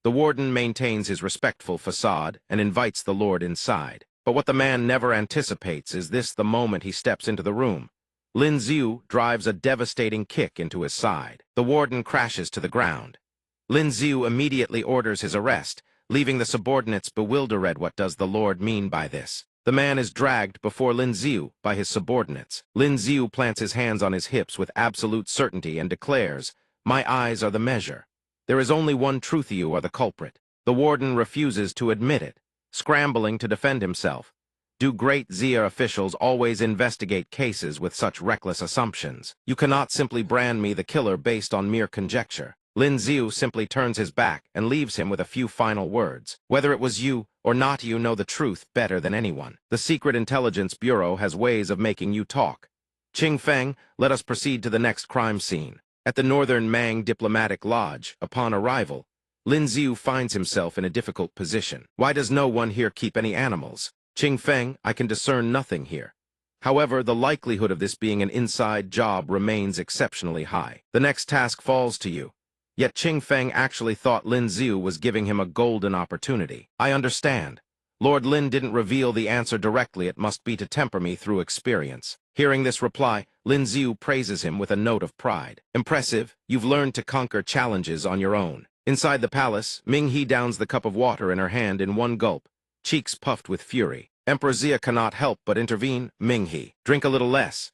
The warden maintains his respectful facade and invites the lord inside. But what the man never anticipates is this: the moment he steps into the room, Lin Xiu drives a devastating kick into his side. The warden crashes to the ground. Lin Xiu immediately orders his arrest, leaving the subordinates bewildered. What does the lord mean by this? The man is dragged before Lin Xiu by his subordinates. Lin Xiu plants his hands on his hips with absolute certainty and declares, "My eyes are the measure. There is only one truth: you are the culprit." The warden refuses to admit it, scrambling to defend himself. Do great Xia officials always investigate cases with such reckless assumptions? You cannot simply brand me the killer based on mere conjecture. Lin Xiu simply turns his back and leaves him with a few final words. Whether it was you or not, you know the truth better than anyone. The Secret Intelligence Bureau has ways of making you talk. Qing Feng, let us proceed to the next crime scene. At the Northern Mang Diplomatic Lodge, upon arrival, Lin Xiu finds himself in a difficult position. Why does no one here keep any animals? Qing Feng, I can discern nothing here. However, the likelihood of this being an inside job remains exceptionally high. The next task falls to you. Yet Qing Feng actually thought Lin Xiu was giving him a golden opportunity. I understand. Lord Lin didn't reveal the answer directly. It must be to temper me through experience. Hearing this reply, Lin Xiu praises him with a note of pride. Impressive, you've learned to conquer challenges on your own. Inside the palace, Ming He downs the cup of water in her hand in one gulp, cheeks puffed with fury. Emperor Xia cannot help but intervene. Ming He, drink a little less.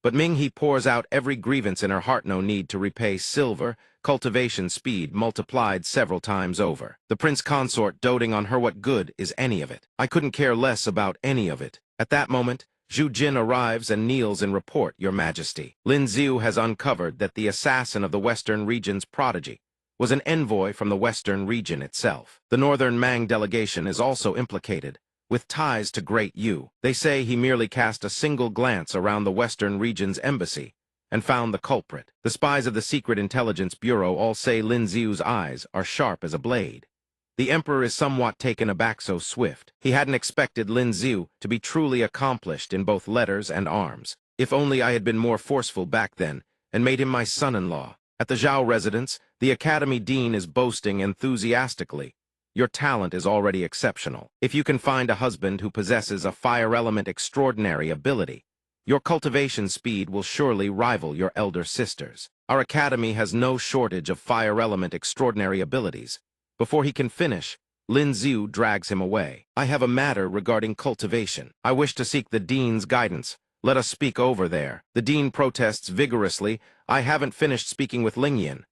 But Ming He pours out every grievance in her heart. No need to repay silver, cultivation speed multiplied several times over. The prince consort doting on her, what good is any of it? I couldn't care less about any of it. At that moment, Zhu Jin arrives and kneels in report, Your Majesty. Lin Xiu has uncovered that the assassin of the Western region's prodigy was an envoy from the Western region itself. The Northern Mang delegation is also implicated, with ties to Great Yu. They say he merely cast a single glance around the Western region's embassy and found the culprit. The spies of the Secret Intelligence Bureau all say Lin Xiu's eyes are sharp as a blade. The Emperor is somewhat taken aback. So swift. He hadn't expected Lin Xiu to be truly accomplished in both letters and arms. If only I had been more forceful back then and made him my son-in-law. At the Zhao residence, the Academy Dean is boasting enthusiastically. Your talent is already exceptional. If you can find a husband who possesses a fire element extraordinary ability, your cultivation speed will surely rival your elder sister's. Our academy has no shortage of fire element extraordinary abilities. Before he can finish, Lin Xiu drags him away. I have a matter regarding cultivation. I wish to seek the dean's guidance. Let us speak over there. The dean protests vigorously. I haven't finished speaking with Lingyan,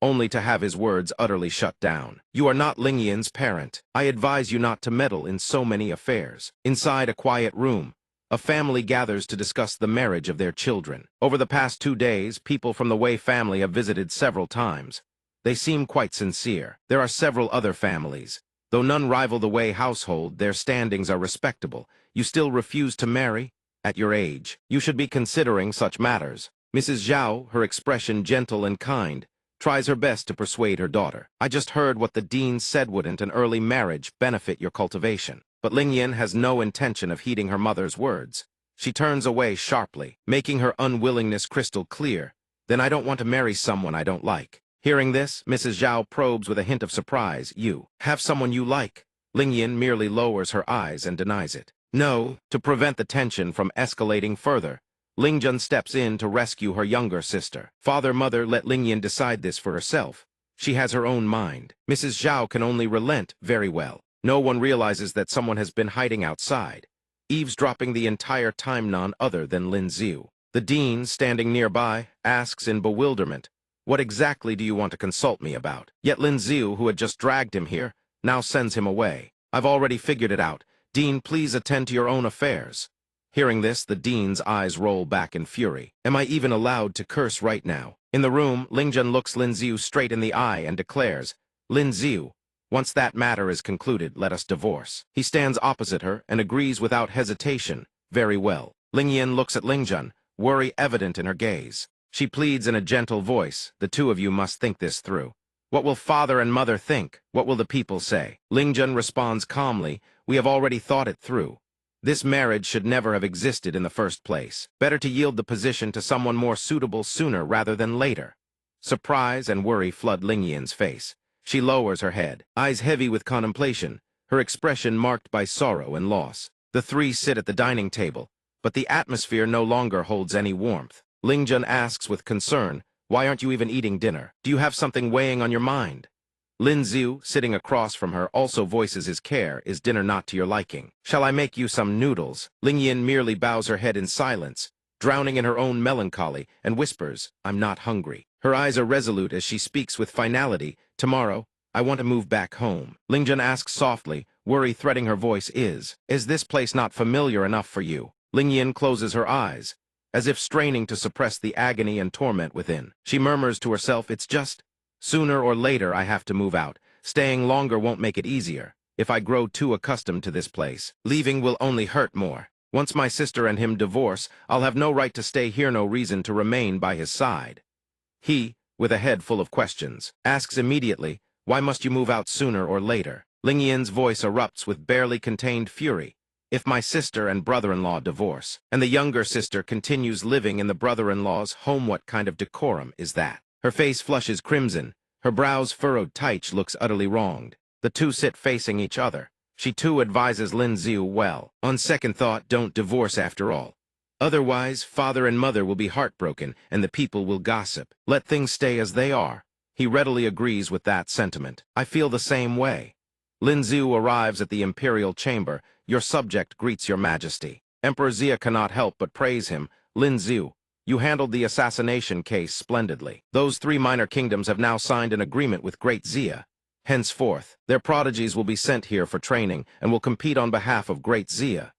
only to have his words utterly shut down. You are not Lingyan's parent. I advise you not to meddle in so many affairs. Inside a quiet room, a family gathers to discuss the marriage of their children. Over the past 2 days, people from the Wei family have visited several times. They seem quite sincere. There are several other families. Though none rival the Wei household, their standings are respectable. You still refuse to marry? At your age, you should be considering such matters. Mrs. Zhao, her expression gentle and kind, tries her best to persuade her daughter. I just heard what the dean said. Wouldn't an early marriage benefit your cultivation? But Lingyan has no intention of heeding her mother's words. She turns away sharply, making her unwillingness crystal clear. Then I don't want to marry someone I don't like. Hearing this, Mrs. Zhao probes with a hint of surprise. You have someone you like? Lingyan merely lowers her eyes and denies it. No, to prevent the tension from escalating further, Lingjun steps in to rescue her younger sister. Mother, let Lingyan decide this for herself. She has her own mind. Mrs. Zhao can only relent. Very well. No one realizes that someone has been hiding outside, eavesdropping the entire time. None other than Lin Xiu. The dean, standing nearby, asks in bewilderment, What exactly do you want to consult me about? Yet Lin Ziu, who had just dragged him here, now sends him away. I've already figured it out. Dean, please attend to your own affairs. Hearing this, the Dean's eyes roll back in fury. Am I even allowed to curse right now? In the room, Lingjun looks Lin Ziu straight in the eye and declares, Lin Ziu, once that matter is concluded, let us divorce. He stands opposite her and agrees without hesitation. Very well. Ling Yin looks at Lingjun, worry evident in her gaze. She pleads in a gentle voice, the two of you must think this through. What will father and mother think? What will the people say? Lingjun responds calmly, we have already thought it through. This marriage should never have existed in the first place. Better to yield the position to someone more suitable sooner rather than later. Surprise and worry flood Ling Yin's face. She lowers her head, eyes heavy with contemplation, her expression marked by sorrow and loss. The three sit at the dining table, but the atmosphere no longer holds any warmth. Lingjun asks with concern, why aren't you even eating dinner? Do you have something weighing on your mind? Lin Ziu, sitting across from her, also voices his care. Is dinner not to your liking? Shall I make you some noodles? Ling Yin merely bows her head in silence, drowning in her own melancholy, and whispers, I'm not hungry. Her eyes are resolute as she speaks with finality, tomorrow, I want to move back home. Lingjun asks softly, worry threading her voice, is this place not familiar enough for you? Ling Yin closes her eyes, as if straining to suppress the agony and torment within. She murmurs to herself, it's just, sooner or later I have to move out. Staying longer won't make it easier. If I grow too accustomed to this place, leaving will only hurt more. Once my sister and him divorce, I'll have no right to stay here, no reason to remain by his side. He, with a head full of questions, asks immediately, why must you move out sooner or later? Ling Yin's voice erupts with barely contained fury. If my sister and brother-in-law divorce, and the younger sister continues living in the brother-in-law's home, what kind of decorum is that? Her face flushes crimson, her brows furrowed tight. She looks utterly wronged. The two sit facing each other. She too advises Lin Ziu well. On second thought, don't divorce after all. Otherwise, father and mother will be heartbroken, and the people will gossip. Let things stay as they are. He readily agrees with that sentiment. I feel the same way. Lin Ziu arrives at the imperial chamber. Your subject greets your majesty. Emperor Xia cannot help but praise him. Lin Ziu, you handled the assassination case splendidly. Those three minor kingdoms have now signed an agreement with Great Xia. Henceforth, their prodigies will be sent here for training and will compete on behalf of Great Xia.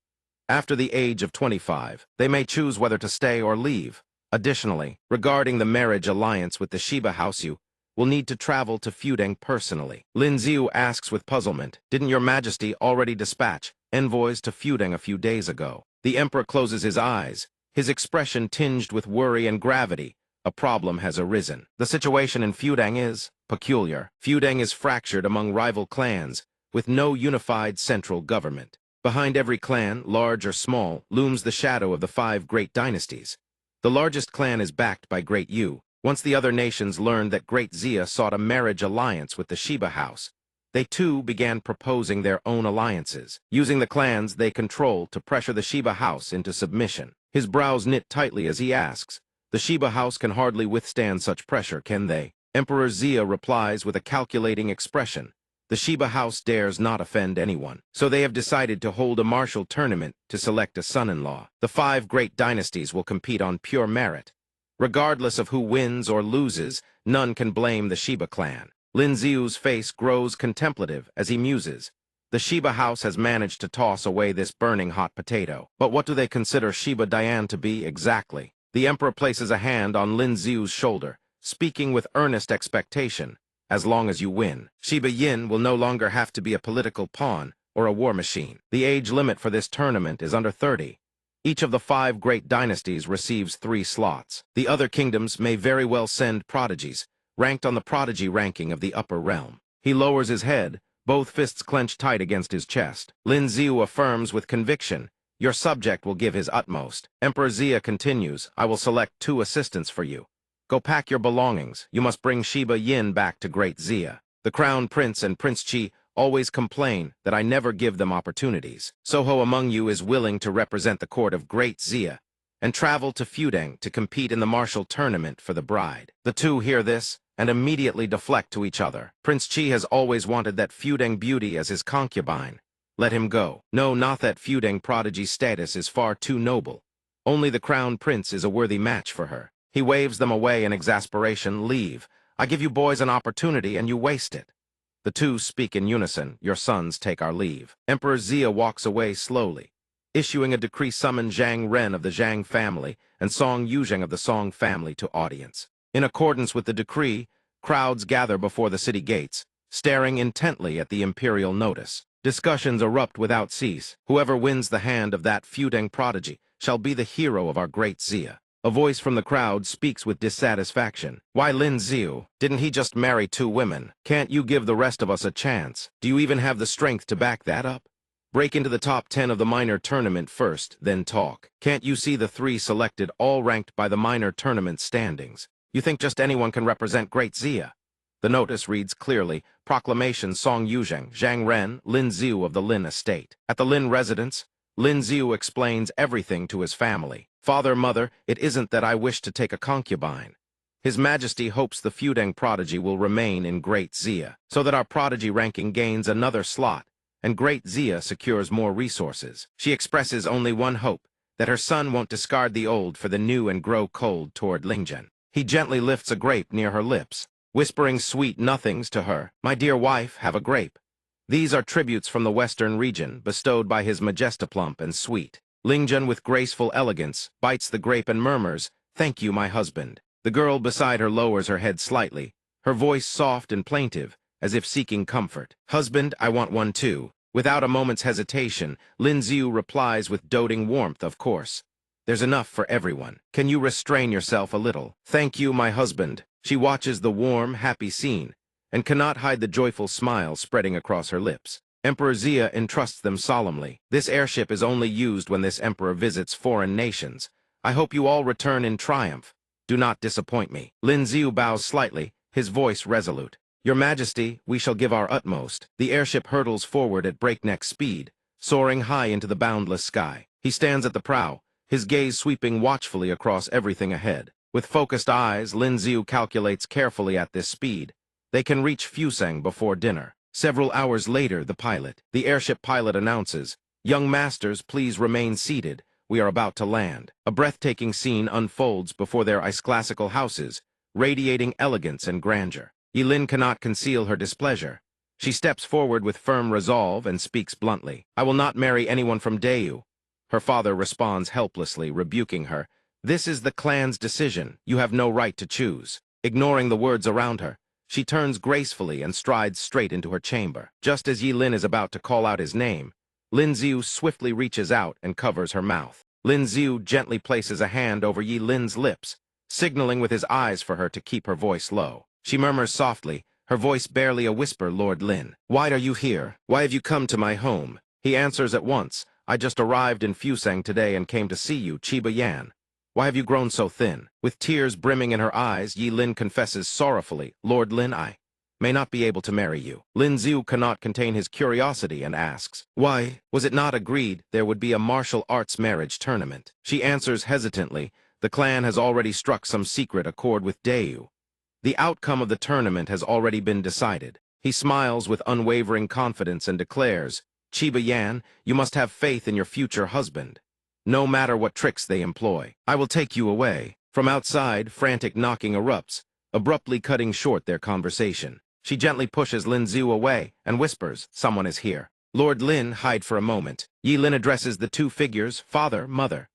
After the age of 25, they may choose whether to stay or leave. Additionally, regarding the marriage alliance with the Shiba house, you will need to travel to Fudeng personally. Lin Ziu asks with puzzlement, didn't your majesty already dispatch envoys to Fudeng a few days ago? The emperor closes his eyes, his expression tinged with worry and gravity. A problem has arisen. The situation in Fudeng is peculiar. Fudeng is fractured among rival clans, with no unified central government. Behind every clan, large or small, looms the shadow of the 5 great dynasties. The largest clan is backed by Great Yu. Once the other nations learned that Great Xia sought a marriage alliance with the Shiba house, they too began proposing their own alliances, using the clans they control to pressure the Shiba house into submission. His brows knit tightly as he asks, the Shiba house can hardly withstand such pressure, can they? Emperor Xia replies with a calculating expression. The Shiba house dares not offend anyone, so they have decided to hold a martial tournament to select a son-in-law. The 5 great dynasties will compete on pure merit. Regardless of who wins or loses, none can blame the Shiba clan. Lin Ziu's face grows contemplative as he muses. The Shiba house has managed to toss away this burning hot potato. But what do they consider Shiba Dian to be exactly? The emperor places a hand on Lin Ziu's shoulder, speaking with earnest expectation. As long as you win, Shiba Yin will no longer have to be a political pawn or a war machine. The age limit for this tournament is under 30. Each of the 5 great dynasties receives 3 slots. The other kingdoms may very well send prodigies, ranked on the prodigy ranking of the upper realm. He lowers his head, both fists clenched tight against his chest. Lin Ziu affirms with conviction, your subject will give his utmost. Emperor Xia continues, I will select 2 assistants for you. Go pack your belongings. You must bring Shiba Yin back to Great Xia. The Crown Prince and Prince Qi always complain that I never give them opportunities. Soho among you is willing to represent the court of Great Xia and travel to Fudeng to compete in the martial tournament for the bride. The two hear this and immediately deflect to each other. Prince Qi has always wanted that Fudeng beauty as his concubine. Let him go. No, not that Fudeng prodigy status is far too noble. Only the Crown Prince is a worthy match for her. He waves them away in exasperation. Leave. I give you boys an opportunity and you waste it. The two speak in unison. Your sons take our leave. Emperor Xia walks away slowly, issuing a decree summon Zhang Ren of the Zhang family and Song Yuzheng of the Song family to audience. In accordance with the decree, crowds gather before the city gates, staring intently at the imperial notice. Discussions erupt without cease. Whoever wins the hand of that feuding prodigy shall be the hero of our great Xia. A voice from the crowd speaks with dissatisfaction. Why, Lin Xiu, didn't he just marry 2 women? Can't you give the rest of us a chance? Do you even have the strength to back that up? Break into the top 10 of the minor tournament first, then talk. Can't you see the 3 selected, all ranked by the minor tournament standings? You think just anyone can represent Great Xia? The notice reads clearly, Proclamation Song Yuzheng, Zhang Ren, Lin Xiu of the Lin estate. At the Lin residence, Lin Xiu explains everything to his family. Father, mother, it isn't that I wish to take a concubine. His Majesty hopes the feuding prodigy will remain in Great Xia, so that our prodigy ranking gains another slot, and Great Xia secures more resources. She expresses only one hope, that her son won't discard the old for the new and grow cold toward Lingzhen. He gently lifts a grape near her lips, whispering sweet nothings to her. My dear wife, have a grape. These are tributes from the western region, bestowed by His Majesty plump and sweet. Lingzhen, with graceful elegance, bites the grape and murmurs, Thank you, my husband. The girl beside her lowers her head slightly, her voice soft and plaintive, as if seeking comfort. Husband, I want one too. Without a moment's hesitation, Lin Xiu replies with doting warmth, of course. There's enough for everyone. Can you restrain yourself a little? Thank you, my husband. She watches the warm, happy scene, and cannot hide the joyful smile spreading across her lips. Emperor Xia entrusts them solemnly. This airship is only used when this emperor visits foreign nations. I hope you all return in triumph. Do not disappoint me. Lin Xiu bows slightly, his voice resolute. Your Majesty, we shall give our utmost. The airship hurtles forward at breakneck speed, soaring high into the boundless sky. He stands at the prow, his gaze sweeping watchfully across everything ahead. With focused eyes, Lin Xiu calculates carefully at this speed. They can reach Fusang before dinner. Several hours later, the airship pilot announces, Young masters, please remain seated. We are about to land. A breathtaking scene unfolds before their classical houses, radiating elegance and grandeur. Yilin cannot conceal her displeasure. She steps forward with firm resolve and speaks bluntly. I will not marry anyone from Dayu. Her father responds helplessly, rebuking her. This is the clan's decision. You have no right to choose. Ignoring the words around her, she turns gracefully and strides straight into her chamber. Just as Yilin is about to call out his name, Lin Xiu swiftly reaches out and covers her mouth. Lin Xiu gently places a hand over Yilin's lips, signaling with his eyes for her to keep her voice low. She murmurs softly, her voice barely a whisper, Lord Lin. Why are you here? Why have you come to my home? He answers at once, I just arrived in Fusang today and came to see you, Chiba Yan. Why have you grown so thin? With tears brimming in her eyes, Yilin confesses sorrowfully, Lord Lin, I may not be able to marry you. Lin Xiu cannot contain his curiosity and asks, why, was it not agreed there would be a martial arts marriage tournament? She answers hesitantly, the clan has already struck some secret accord with Dayu. The outcome of the tournament has already been decided. He smiles with unwavering confidence and declares, Chiba Yan, you must have faith in your future husband. No matter what tricks they employ, I will take you away. From outside, frantic knocking erupts, abruptly cutting short their conversation. She gently pushes Lin Xiu away and whispers, someone is here. Lord Lin, hide for a moment. Yilin addresses the two figures, father, mother.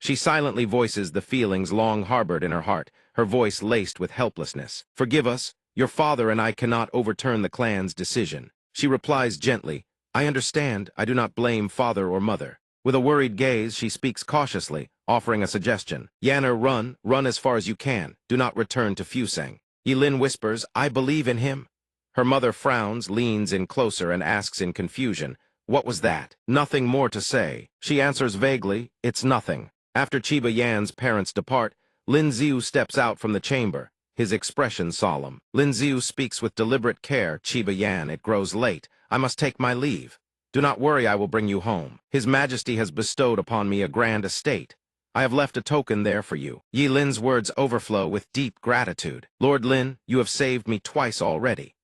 She silently voices the feelings long harbored in her heart, her voice laced with helplessness. Forgive us, your father and I cannot overturn the clan's decision. She replies gently, I understand, I do not blame father or mother. With a worried gaze, she speaks cautiously, offering a suggestion. Yanner, run as far as you can. Do not return to Fusang. Yilin whispers, I believe in him. Her mother frowns, leans in closer, and asks in confusion, what was that? Nothing more to say. She answers vaguely, it's nothing. After Chiba Yan's parents depart, Lin Xiu steps out from the chamber, his expression solemn. Lin Xiu speaks with deliberate care, Chiba Yan, it grows late. I must take my leave. Do not worry, I will bring you home. His Majesty has bestowed upon me a grand estate. I have left a token there for you. Yi Lin's words overflow with deep gratitude. Lord Lin, you have saved me twice already.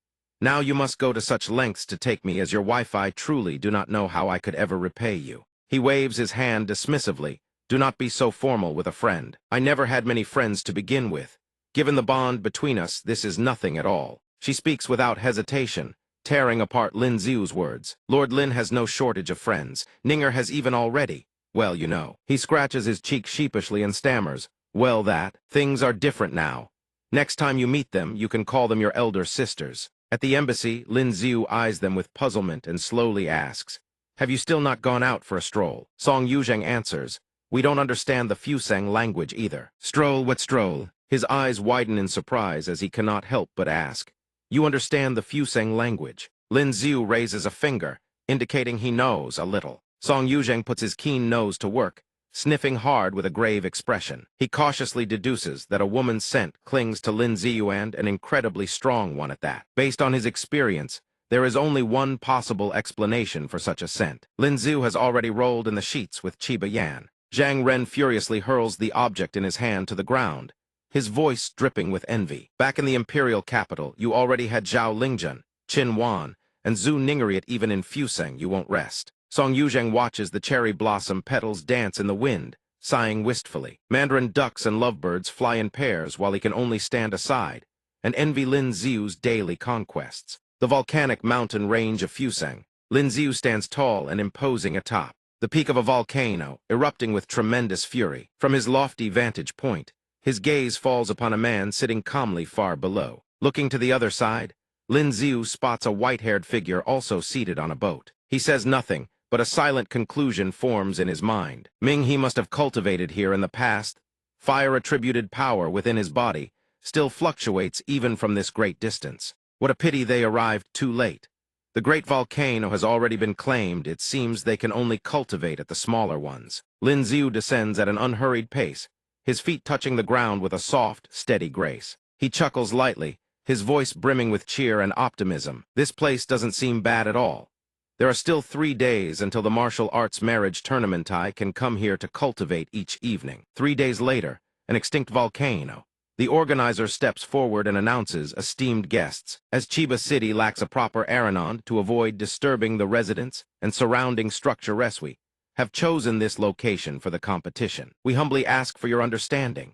Now you must go to such lengths to take me as your wife. I truly do not know how I could ever repay you. He waves his hand dismissively, Do not be so formal with a friend. I never had many friends to begin with. Given the bond between us, this is nothing at all. She speaks without hesitation, tearing apart Lin Xiu's words. Lord Lin has no shortage of friends. Ninger has even already. Well, you know. He scratches his cheek sheepishly and stammers. Well, things are different now. Next time you meet them, you can call them your elder sisters. At the embassy, Lin Xiu eyes them with puzzlement and slowly asks, "Have you still not gone out for a stroll?" Song Yuzheng answers, "We don't understand the Fusang language either." "Stroll, what stroll?" His eyes widen in surprise as he cannot help but ask, "You understand the Fusang language?" Lin Xiu raises a finger, indicating he knows a little. Song Yuzheng puts his keen nose to work, sniffing hard with a grave expression. He cautiously deduces that a woman's scent clings to Lin Xiu, and an incredibly strong one at that. Based on his experience, there is only one possible explanation for such a scent. Lin Xiu has already rolled in the sheets with Chiba Yan. Zhang Ren furiously hurls the object in his hand to the ground, his voice dripping with envy. Back in the imperial capital, you already had Zhao Lingjun, Qin Wan, and Zhu Ningeriet. Even in Fusang, you won't rest. Song Yuzheng watches the cherry blossom petals dance in the wind, sighing wistfully. Mandarin ducks and lovebirds fly in pairs while he can only stand aside, and envy Lin Xiu's daily conquests. The volcanic mountain range of Fusang. Lin Xiu stands tall and imposing atop the peak of a volcano, erupting with tremendous fury. From his lofty vantage point, his gaze falls upon a man sitting calmly far below. Looking to the other side, Lin Xiu spots a white-haired figure also seated on a boat. He says nothing, but a silent conclusion forms in his mind. Ming he must have cultivated here in the past. Fire-attributed power within his body still fluctuates even from this great distance. What a pity they arrived too late. The great volcano has already been claimed. It seems they can only cultivate at the smaller ones. Lin Xiu descends at an unhurried pace, his feet touching the ground with a soft, steady grace. He chuckles lightly, his voice brimming with cheer and optimism. This place doesn't seem bad at all. There are still 3 days until the martial arts marriage tournament. I can come here to cultivate each evening. 3 days later, an extinct volcano. The organizer steps forward and announces esteemed guests. As Chiba City lacks a proper aeronaut to avoid disturbing the residents and surrounding structure, we have chosen this location for the competition. We humbly ask for your understanding.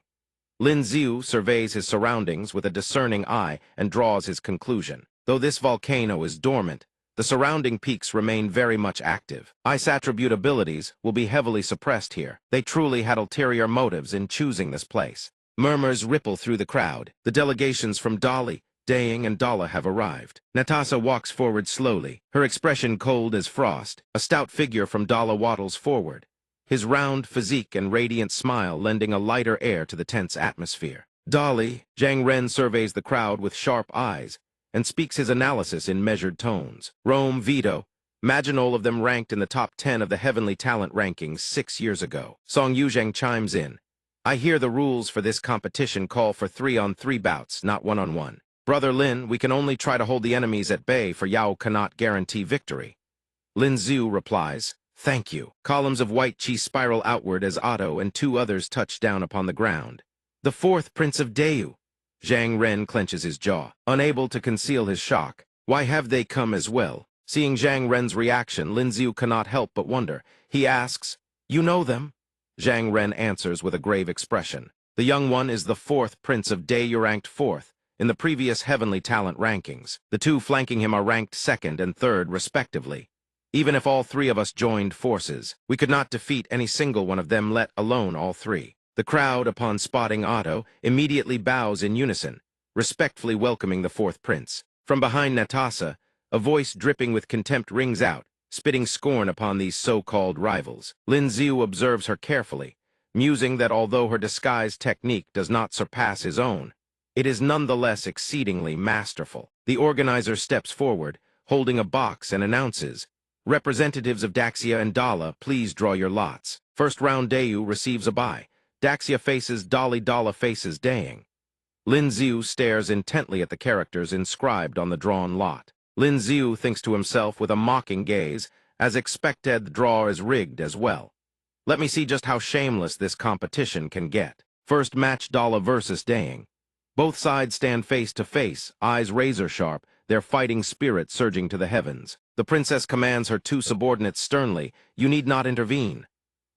Lin Xiu surveys his surroundings with a discerning eye and draws his conclusion. Though this volcano is dormant, the surrounding peaks remain very much active. Ice attribute abilities will be heavily suppressed here. They truly had ulterior motives in choosing this place. Murmurs ripple through the crowd. The delegations from Dali, Daying, and Dala have arrived. Natasha walks forward slowly, her expression cold as frost. A stout figure from Dala waddles forward, his round physique and radiant smile lending a lighter air to the tense atmosphere. Dali, Zhang Ren surveys the crowd with sharp eyes and speaks his analysis in measured tones. Rome, Vito, imagine all of them ranked in the top 10 of the Heavenly Talent rankings 6 years ago. Song Yuzheng chimes in. I hear the rules for this competition call for 3-on-3 bouts, not 1-on-1. Brother Lin, we can only try to hold the enemies at bay, for Yao cannot guarantee victory. Lin Xiu replies, "Thank you." Columns of white chi spiral outward as Otto and 2 others touch down upon the ground. The 4th Prince of Deu. Zhang Ren clenches his jaw, unable to conceal his shock. Why have they come as well? Seeing Zhang Ren's reaction, Lin Xiu cannot help but wonder. He asks, "You know them?" Zhang Ren answers with a grave expression. The young one is the 4th Prince of Deu, ranked 4th in the previous Heavenly Talent rankings. The 2 flanking him are ranked 2nd and 3rd, respectively. Even if all 3 of us joined forces, we could not defeat any single one of them, let alone all 3. The crowd, upon spotting Otto, immediately bows in unison, respectfully welcoming the 4th Prince. From behind Natasha, a voice dripping with contempt rings out, spitting scorn upon these so-called rivals. Lin Xiu observes her carefully, musing that although her disguise technique does not surpass his own, it is nonetheless exceedingly masterful. The organizer steps forward, holding a box, and announces, "Representatives of Daxia and Dala, please draw your lots. First round, Deu receives a bye. Daxia faces Dali, Dala faces Daying." Lin Xiu stares intently at the characters inscribed on the drawn lot. Lin Xiu thinks to himself with a mocking gaze, as expected, the draw is rigged as well. Let me see just how shameless this competition can get. First match, Dala versus Daying. Both sides stand face to face, eyes razor sharp, their fighting spirit surging to the heavens. The princess commands her 2 subordinates sternly, "You need not intervene."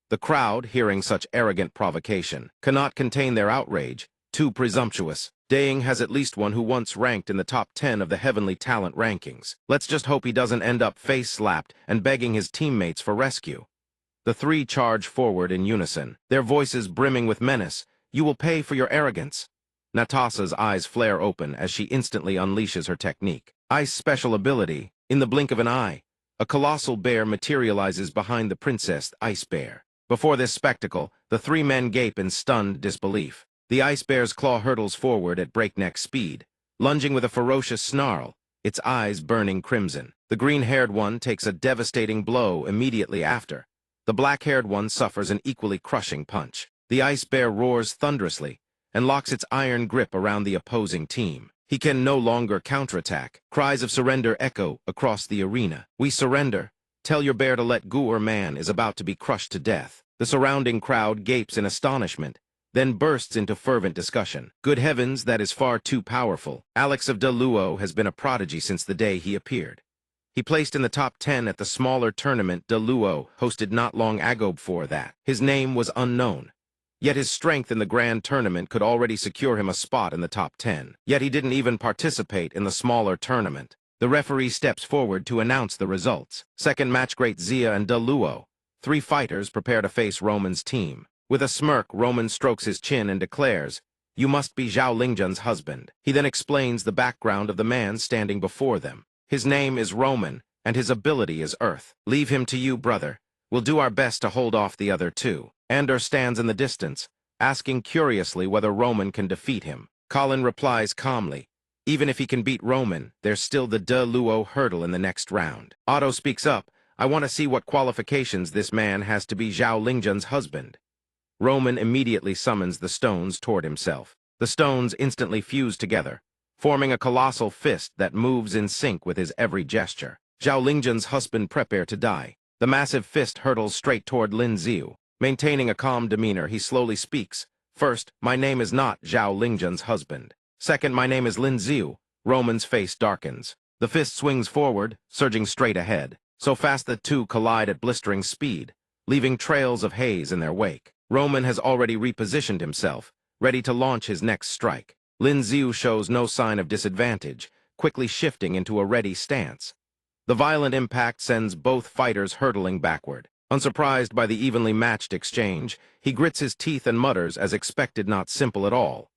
The crowd, hearing such arrogant provocation, cannot contain their outrage. Too presumptuous. Daying has at least one who once ranked in the top 10 of the heavenly talent rankings. Let's just hope he doesn't end up face-slapped and begging his teammates for rescue. The three charge forward in unison, their voices brimming with menace. You will pay for your arrogance. Natasa's eyes flare open as she instantly unleashes her technique. Ice special ability. In the blink of an eye, a colossal bear materializes behind the princess ice bear. Before this spectacle, the three men gape in stunned disbelief. The ice bear's claw hurtles forward at breakneck speed, lunging with a ferocious snarl, its eyes burning crimson. The green-haired one takes a devastating blow immediately after. The black-haired one suffers an equally crushing punch. The ice bear roars thunderously and locks its iron grip around the opposing team. He can no longer counterattack. Cries of surrender echo across the arena. We surrender. Tell your bear to let go. Our man is about to be crushed to death. The surrounding crowd gapes in astonishment, then bursts into fervent discussion. Good heavens, that is far too powerful. Alex of Deluo has been a prodigy since the day he appeared. He placed in the top 10 at the smaller tournament Deluo hosted not long ago. Before that, his name was unknown. Yet his strength in the grand tournament could already secure him a spot in the top 10. Yet he didn't even participate in the smaller tournament. The referee steps forward to announce the results. Second match, Great Zia and Deluo. Three fighters prepare to face Roman's team. With a smirk, Roman strokes his chin and declares, "You must be Zhao Lingzhen's husband." He then explains the background of the man standing before them. His name is Roman, and his ability is Earth. Leave him to you, brother. We'll do our best to hold off the other two. Ander stands in the distance, asking curiously whether Roman can defeat him. Colin replies calmly, even if he can beat Roman, there's still the De Luo hurdle in the next round. Otto speaks up, I want to see what qualifications this man has to be Zhao Lingzhen's husband. Roman immediately summons the stones toward himself. The stones instantly fuse together, forming a colossal fist that moves in sync with his every gesture. Zhao Lingzhen's husband prepare to die. The massive fist hurtles straight toward Lin Ziu. Maintaining a calm demeanor, he slowly speaks. First, my name is not Zhao Lingzhen's husband. Second, my name is Lin Ziu. Roman's face darkens. The fist swings forward, surging straight ahead. So fast the two collide at blistering speed, leaving trails of haze in their wake. Roman has already repositioned himself, ready to launch his next strike. Lin Ziu shows no sign of disadvantage, quickly shifting into a ready stance. The violent impact sends both fighters hurtling backward. Unsurprised by the evenly matched exchange, he grits his teeth and mutters as expected, not simple at all.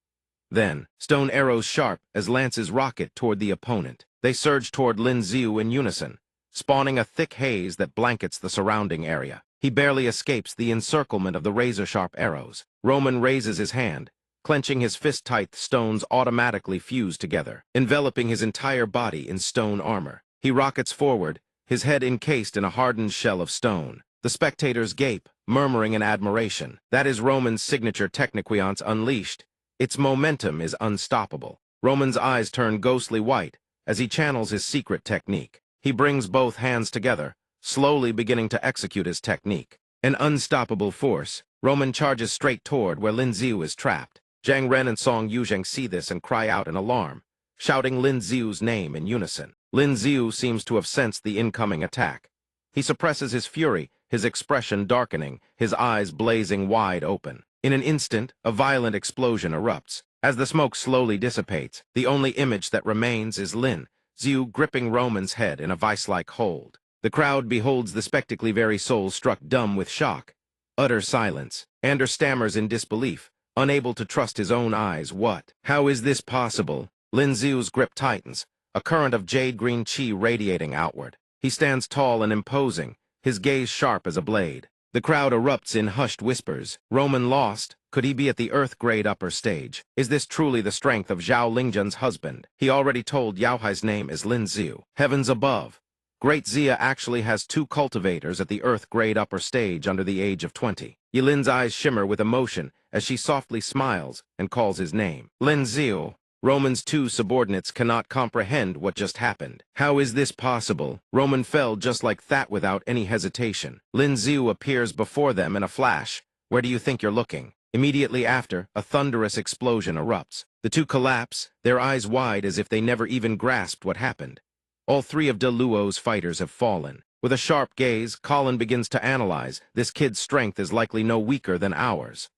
Then, stone arrows sharp as lances rocket toward the opponent. They surge toward Lin Ziu in unison, spawning a thick haze that blankets the surrounding area. He barely escapes the encirclement of the razor-sharp arrows. Roman raises his hand. Clenching his fist tight, stones automatically fuse together, enveloping his entire body in stone armor. He rockets forward, his head encased in a hardened shell of stone. The spectators gape, murmuring in admiration. That is Roman's signature techniquance unleashed. Its momentum is unstoppable. Roman's eyes turn ghostly white as he channels his secret technique. He brings both hands together, slowly beginning to execute his technique. An unstoppable force, Roman charges straight toward where Lin Ziu is trapped. Zhang Ren and Song Yuzheng see this and cry out in alarm, shouting Lin Ziu's name in unison. Lin Ziu seems to have sensed the incoming attack. He suppresses his fury, his expression darkening, his eyes blazing wide open. In an instant, a violent explosion erupts. As the smoke slowly dissipates, the only image that remains is Lin Ziu gripping Roman's head in a vice-like hold. The crowd beholds the spectacle, very soul struck dumb with shock. Utter silence. Ander stammers in disbelief, unable to trust his own eyes. What? How is this possible? Lin Ziu's grip tightens, a current of jade-green chi radiating outward. He stands tall and imposing, his gaze sharp as a blade. The crowd erupts in hushed whispers. Roman lost? Could he be at the Earth-grade upper stage? Is this truly the strength of Zhao Lingzhen's husband? He already told Yaohai's name is Lin Ziu. Heavens above! Great Zia actually has two cultivators at the Earth-grade upper stage under the age of 20. Yilin's eyes shimmer with emotion as she softly smiles and calls his name. Lin Ziu. Roman's two subordinates cannot comprehend what just happened. How is this possible? Roman fell just like that without any hesitation. Lin Ziu appears before them in a flash. Where do you think you're looking? Immediately after, a thunderous explosion erupts. The two collapse, their eyes wide as if they never even grasped what happened. All three of De Luo's fighters have fallen. With a sharp gaze, Colin begins to analyze. This kid's strength is likely no weaker than ours.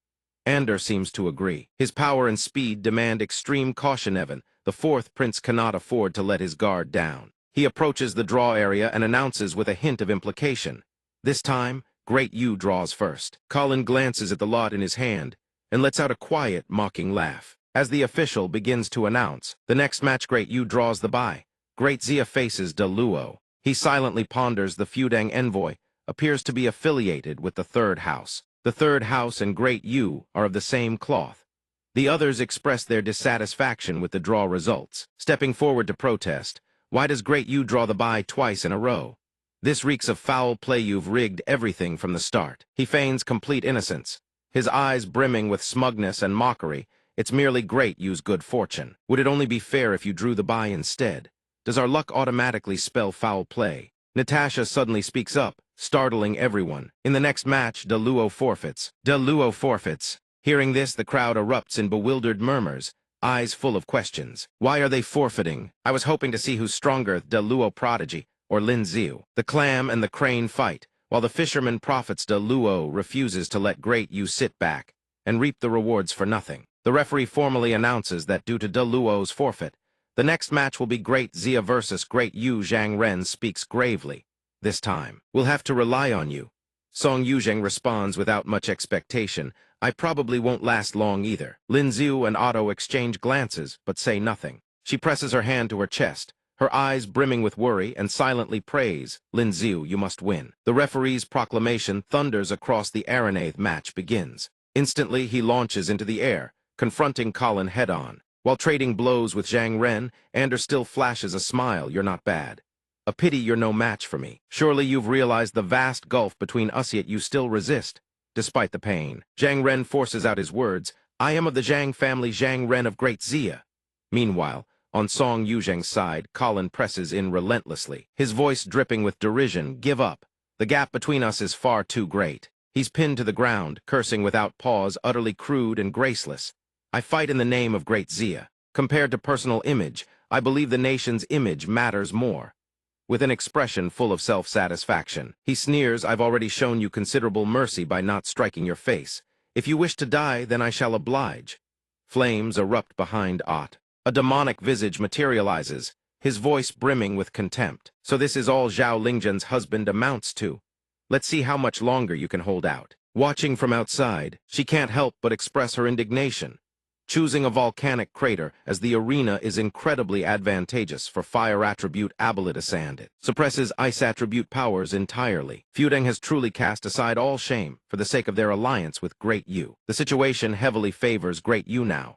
Ander seems to agree. His power and speed demand extreme caution, Evan. The fourth prince cannot afford to let his guard down. He approaches the draw area and announces with a hint of implication. This time, Great U draws first. Colin glances at the lot in his hand and lets out a quiet, mocking laugh. As the official begins to announce, the next match Great U draws the bye. Great Zia faces De Luo. He silently ponders. The Feudang envoy appears to be affiliated with the third house. The third house and Great U are of the same cloth. The others express their dissatisfaction with the draw results. Stepping forward to protest, why does Great U draw the bye twice in a row? This reeks of foul play. You've rigged everything from the start. He feigns complete innocence, his eyes brimming with smugness and mockery. It's merely Great U's good fortune. Would it only be fair if you drew the bye instead? Does our luck automatically spell foul play? Natasha suddenly speaks up, startling everyone. In the next match, De Luo forfeits. De Luo forfeits. Hearing this, the crowd erupts in bewildered murmurs, eyes full of questions. Why are they forfeiting? I was hoping to see who's stronger, De Luo prodigy or Lin Ziu. The clam and the crane fight, while the fisherman profits. De Luo refuses to let Great U sit back and reap the rewards for nothing. The referee formally announces that due to De Luo's forfeit, the next match will be Great Zia versus Great U. Zhang Ren speaks gravely. This time, we'll have to rely on you. Song Yuzheng responds without much expectation. I probably won't last long either. Lin Ziu and Otto exchange glances, but say nothing. She presses her hand to her chest, her eyes brimming with worry, and silently prays. Lin Ziu, you must win. The referee's proclamation thunders across the arena. Match begins. Instantly, he launches into the air, confronting Colin head-on. While trading blows with Zhang Ren, Ander still flashes a smile. You're not bad. A pity you're no match for me. Surely you've realized the vast gulf between us, yet you still resist, despite the pain. Zhang Ren forces out his words. I am of the Zhang family, Zhang Ren of Great Zia. Meanwhile, on Song Yuzheng's side, Colin presses in relentlessly, his voice dripping with derision. Give up. The gap between us is far too great. He's pinned to the ground, cursing without pause, utterly crude and graceless. I fight in the name of Great Zia. Compared to personal image, I believe the nation's image matters more. With an expression full of self-satisfaction, he sneers. I've already shown you considerable mercy by not striking your face. If you wish to die, then I shall oblige. Flames erupt behind Ott. A demonic visage materializes, his voice brimming with contempt. So this is all Zhao Lingzhen's husband amounts to. Let's see how much longer you can hold out. Watching from outside, she can't help but express her indignation. Choosing a volcanic crater as the arena is incredibly advantageous for fire attribute abilities, and it suppresses ice attribute powers entirely. Feudang has truly cast aside all shame for the sake of their alliance with Great U. The situation heavily favors Great U now.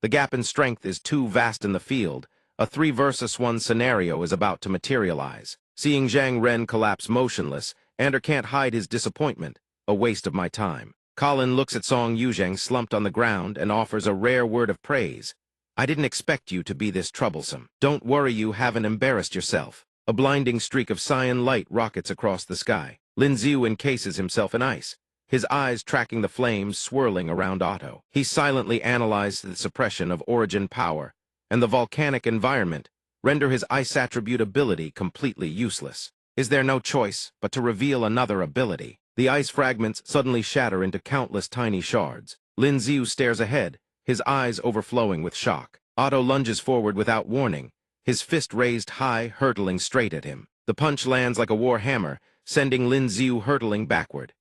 The gap in strength is too vast in the field. A 3 versus 1 scenario is about to materialize. Seeing Zhang Ren collapse motionless, Ander can't hide his disappointment. A waste of my time. Colin looks at Song Yuzheng slumped on the ground and offers a rare word of praise. I didn't expect you to be this troublesome. Don't worry, you haven't embarrassed yourself. A blinding streak of cyan light rockets across the sky. Lin Ziu encases himself in ice, his eyes tracking the flames swirling around Otto. He silently analyzed the suppression of origin power, and the volcanic environment render his ice attribute ability completely useless. Is there no choice but to reveal another ability? The ice fragments suddenly shatter into countless tiny shards. Lin Ziu stares ahead, his eyes overflowing with shock. Otto lunges forward without warning, his fist raised high, hurtling straight at him. The punch lands like a war hammer, sending Lin Ziu hurtling backward.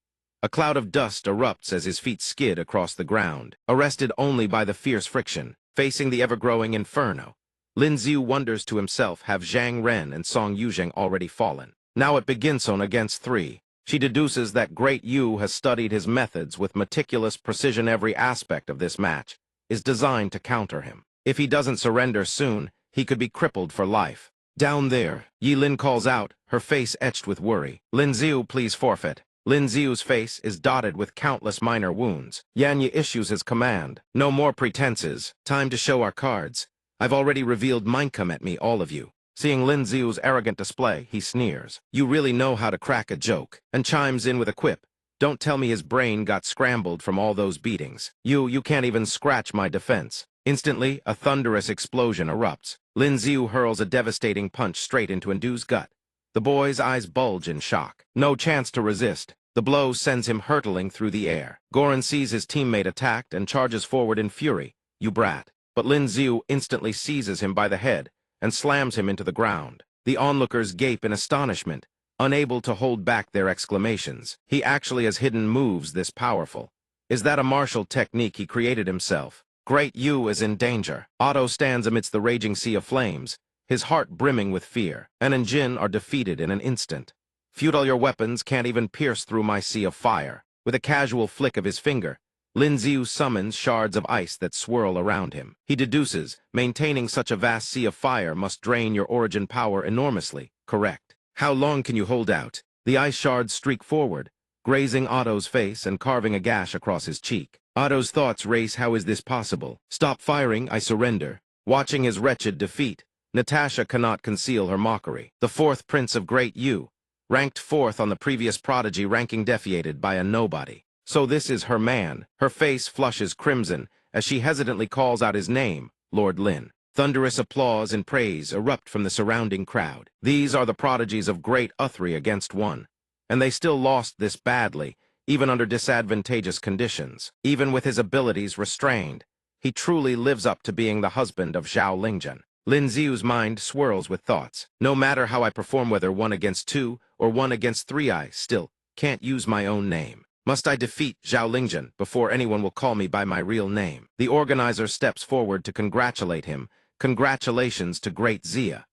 A cloud of dust erupts as his feet skid across the ground, arrested only by the fierce friction. Facing the ever-growing inferno, Lin Ziu wonders to himself, have Zhang Ren and Song Yuzheng already fallen? Now it begins on against 3. She deduces that Great U has studied his methods with meticulous precision. Every aspect of this match is designed to counter him. If he doesn't surrender soon, he could be crippled for life. Down there, Yi Lin calls out, her face etched with worry. Lin Ziu, please forfeit. Lin Ziu's face is dotted with countless minor wounds. Yan Yi issues his command. No more pretenses. Time to show our cards. I've already revealed mine. Come at me, all of you. Seeing Lin Ziu's arrogant display, he sneers. You really know how to crack a joke, and chimes in with a quip. Don't tell me his brain got scrambled from all those beatings. You can't even scratch my defense. Instantly, a thunderous explosion erupts. Lin Ziu hurls a devastating punch straight into Endu's gut. The boy's eyes bulge in shock. No chance to resist. The blow sends him hurtling through the air. Goran sees his teammate attacked and charges forward in fury. "You brat." But Lin Xiu instantly seizes him by the head and slams him into the ground. The onlookers gape in astonishment, unable to hold back their exclamations. He actually has hidden moves this powerful. Is that a martial technique he created himself? Great Yu is in danger. Otto stands amidst the raging sea of flames, his heart brimming with fear. En and Jin are defeated in an instant. "Futile your weapons can't even pierce through my sea of fire." With a casual flick of his finger, Lin Xiu summons shards of ice that swirl around him. He deduces, maintaining such a vast sea of fire must drain your origin power enormously. Correct. How long can you hold out? The ice shards streak forward, grazing Otto's face and carving a gash across his cheek. Otto's thoughts race. How is this possible? "Stop firing, I surrender." Watching his wretched defeat, Natasha cannot conceal her mockery. The fourth prince of Great Yu, ranked fourth on the previous prodigy ranking, defeated by a nobody. So this is her man. Her face flushes crimson as she hesitantly calls out his name, Lord Lin. Thunderous applause and praise erupt from the surrounding crowd. These are the prodigies of Great Uthri against one. And they still lost this badly, even under disadvantageous conditions. Even with his abilities restrained, he truly lives up to being the husband of Zhao Lingjun. Lin Xiu's mind swirls with thoughts. No matter how I perform, whether 1 against 2 or 1 against 3, I still can't use my own name. Must I defeat Zhao Lingjun before anyone will call me by my real name? The organizer steps forward to congratulate him. Congratulations to Great Xia.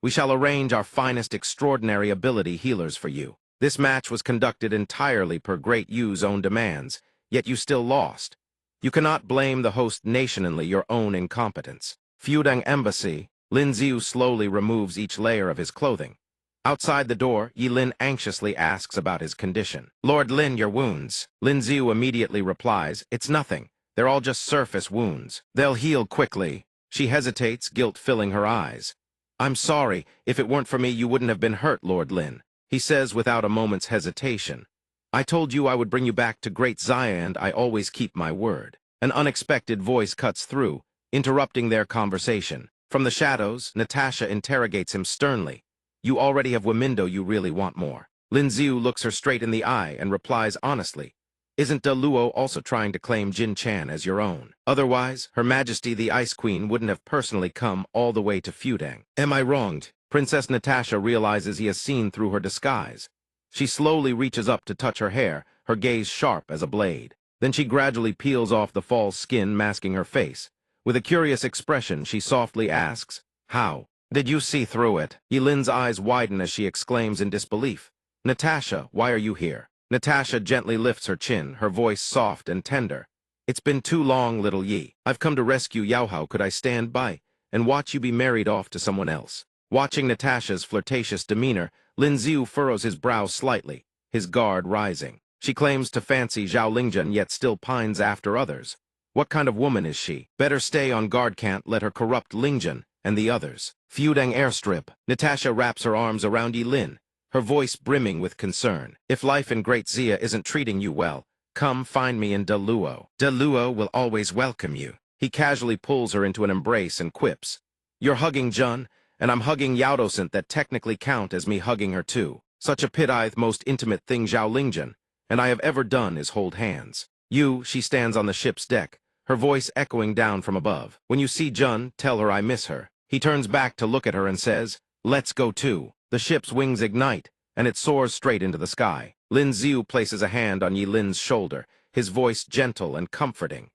We shall arrange our finest extraordinary ability healers for you. This match was conducted entirely per Great Yu's own demands, yet you still lost. You cannot blame the host nation only your own incompetence. Fudang Embassy, Lin Xiu slowly removes each layer of his clothing. Outside the door, Yi Lin anxiously asks about his condition. "Lord Lin, your wounds." Lin Xiu immediately replies, "It's nothing. They're all just surface wounds. They'll heal quickly." She hesitates, guilt filling her eyes. "I'm sorry. If it weren't for me, you wouldn't have been hurt, Lord Lin," he says without a moment's hesitation. "I told you I would bring you back to Great Xia, and I always keep my word." An unexpected voice cuts through, interrupting their conversation. From the shadows, Natasha interrogates him sternly. "You already have Wimindo, you really want more." Lin Xiu looks her straight in the eye and replies honestly, "Isn't De Luo also trying to claim Jin Chan as your own? Otherwise, Her Majesty the Ice Queen wouldn't have personally come all the way to Fudang." "Am I wronged?" Princess Natasha realizes he has seen through her disguise. She slowly reaches up to touch her hair, her gaze sharp as a blade. Then she gradually peels off the false skin masking her face. With a curious expression, she softly asks, "How did you see through it?" Yilin's eyes widen as she exclaims in disbelief, "Natasha, why are you here?" Natasha gently lifts her chin, her voice soft and tender. "It's been too long, little Yi. I've come to rescue Yao Hao. Could I stand by and watch you be married off to someone else?" Watching Natasha's flirtatious demeanor, Lin Xiu furrows his brow slightly, his guard rising. She claims to fancy Zhao Lingjun, yet still pines after others. What kind of woman is she? Better stay on guard, can't let her corrupt Lingjun and the others. Fudang airstrip. Natasha wraps her arms around Yi Lin, her voice brimming with concern. "If life in Great Xia isn't treating you well, come find me in De Luo. De Luo will always welcome you." He casually pulls her into an embrace and quips, "You're hugging Jun, and I'm hugging Yaodocent. That technically count as me hugging her too. Such a pit-eyed, most intimate thing Zhao Lingjun and I have ever done is hold hands." She stands on the ship's deck, her voice echoing down from above. "When you see Jun, tell her I miss her." He turns back to look at her and says, "Let's go too." The ship's wings ignite, and it soars straight into the sky. Lin Xiu places a hand on Yi Lin's shoulder, his voice gentle and comforting.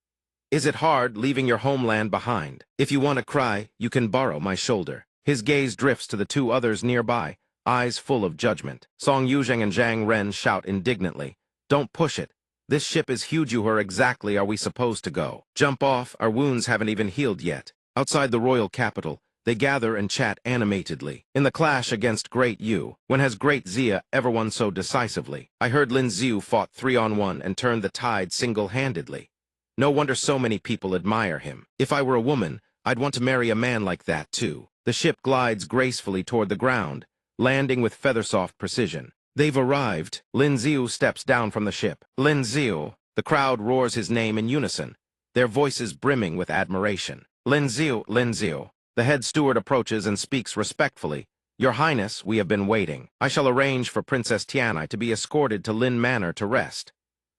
"Is it hard leaving your homeland behind? If you want to cry, you can borrow my shoulder." His gaze drifts to the two others nearby, eyes full of judgment. Song Yuzheng and Zhang Ren shout indignantly, "Don't push it. This ship is huge. Where exactly are we supposed to go? Jump off, our wounds haven't even healed yet." Outside the royal capital, they gather and chat animatedly. In the clash against Great Yu, when has Great Xia ever won so decisively? I heard Lin Xiu fought 3-on-1 and turned the tide single-handedly. No wonder so many people admire him. If I were a woman, I'd want to marry a man like that too. The ship glides gracefully toward the ground, landing with feather-soft precision. They've arrived. Lin Xiu steps down from the ship. "Lin Xiu." The crowd roars his name in unison, their voices brimming with admiration. "Lin Xiu, Lin Xiu." The head steward approaches and speaks respectfully, Your Highness, we have been waiting. I shall arrange for Princess Tianai to be escorted to Lin Manor to rest.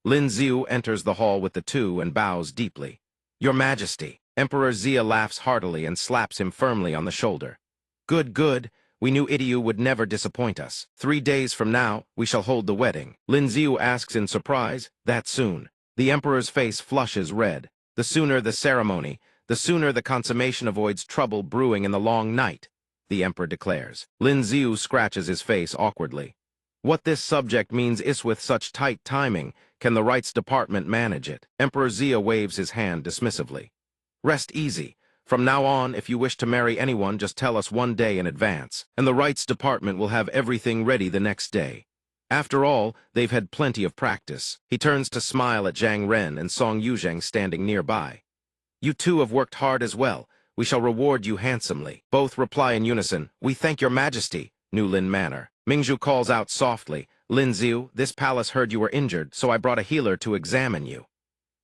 Lin Xiu enters the hall with the two and bows deeply. Your Majesty. Emperor Xia laughs heartily and slaps him firmly on the shoulder. Good, good. We knew Idiu would never disappoint us. 3 days from now, we shall hold the wedding. Lin Xiu asks in surprise, that soon? The Emperor's face flushes red. The sooner the ceremony, the sooner the consummation avoids trouble brewing in the long night, the Emperor declares. Lin Xiu scratches his face awkwardly. What this subject means is with such tight timing, can the rights department manage it? Emperor Xia waves his hand dismissively. Rest easy. From now on, if you wish to marry anyone, just tell us 1 day in advance, and the rights department will have everything ready the next day. After all, they've had plenty of practice. He turns to smile at Zhang Ren and Song Yuzheng standing nearby. You two have worked hard as well. We shall reward you handsomely. Both reply in unison, we thank your majesty, New Lin Manor. Mingzhu calls out softly, Lin Xiu, this palace heard you were injured, so I brought a healer to examine you.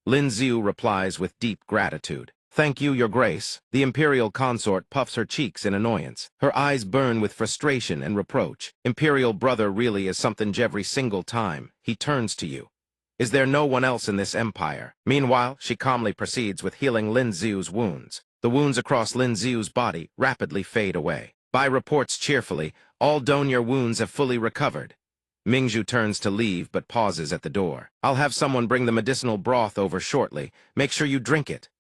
Lin Xiu replies with deep gratitude. Thank you, your grace. The imperial consort puffs her cheeks in annoyance. Her eyes burn with frustration and reproach. Imperial brother really is something every single time. He turns to you. Is there no one else in this empire? Meanwhile, she calmly proceeds with healing Lin Xiu's wounds. The wounds across Lin Xiu's body rapidly fade away. Bai reports cheerfully, all Donier wounds have fully recovered. Mingzhu turns to leave but pauses at the door. I'll have someone bring the medicinal broth over shortly. Make sure you drink it.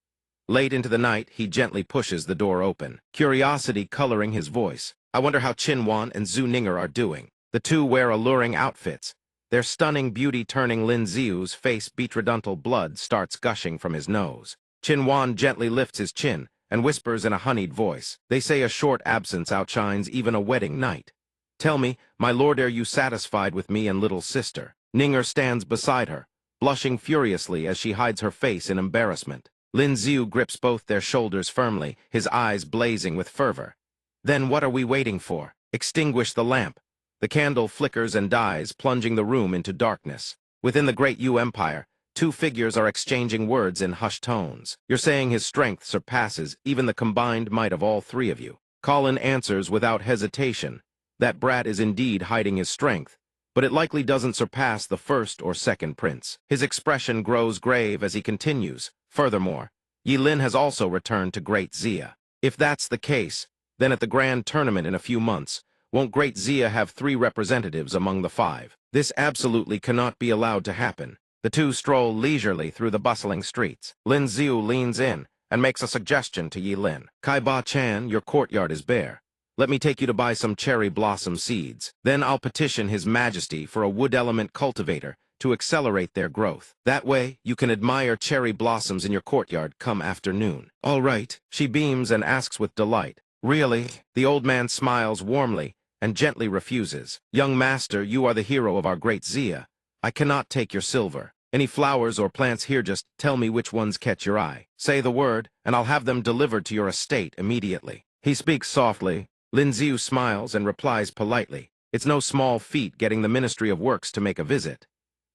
Late into the night, he gently pushes the door open, curiosity coloring his voice. I wonder how Qin Wan and Zhu Ninger are doing. The two wear alluring outfits. Their stunning beauty turning Lin Xiu's face beetroodontal blood starts gushing from his nose. Qin Wan gently lifts his chin and whispers in a honeyed voice. They say a short absence outshines even a wedding night. Tell me, my lord, are you satisfied with me and little sister? Ninger stands beside her, blushing furiously as she hides her face in embarrassment. Lin Xiu grips both their shoulders firmly, his eyes blazing with fervor. Then what are we waiting for? Extinguish the lamp. The candle flickers and dies, plunging the room into darkness. Within the great Yu Empire, two figures are exchanging words in hushed tones. You're saying his strength surpasses even the combined might of all three of you. Colin answers without hesitation. That brat is indeed hiding his strength, but it likely doesn't surpass the first or second prince. His expression grows grave as he continues. Furthermore, Yi Lin has also returned to Great Xia. If that's the case, then at the grand tournament in a few months, won't Great Xia have 3 representatives among the 5? This absolutely cannot be allowed to happen. The two stroll leisurely through the bustling streets. Lin Xiu leans in and makes a suggestion to Yi Lin. Kai Ba Chan, your courtyard is bare. Let me take you to buy some cherry blossom seeds. Then I'll petition His Majesty for a wood element cultivator to accelerate their growth. That way, you can admire cherry blossoms in your courtyard come afternoon. All right, she beams and asks with delight. Really? The old man smiles warmly and gently refuses. Young master, you are the hero of our great Xia. I cannot take your silver. Any flowers or plants here, just tell me which ones catch your eye. Say the word, and I'll have them delivered to your estate immediately. He speaks softly. Lin Xiu smiles and replies politely. It's no small feat getting the Ministry of Works to make a visit.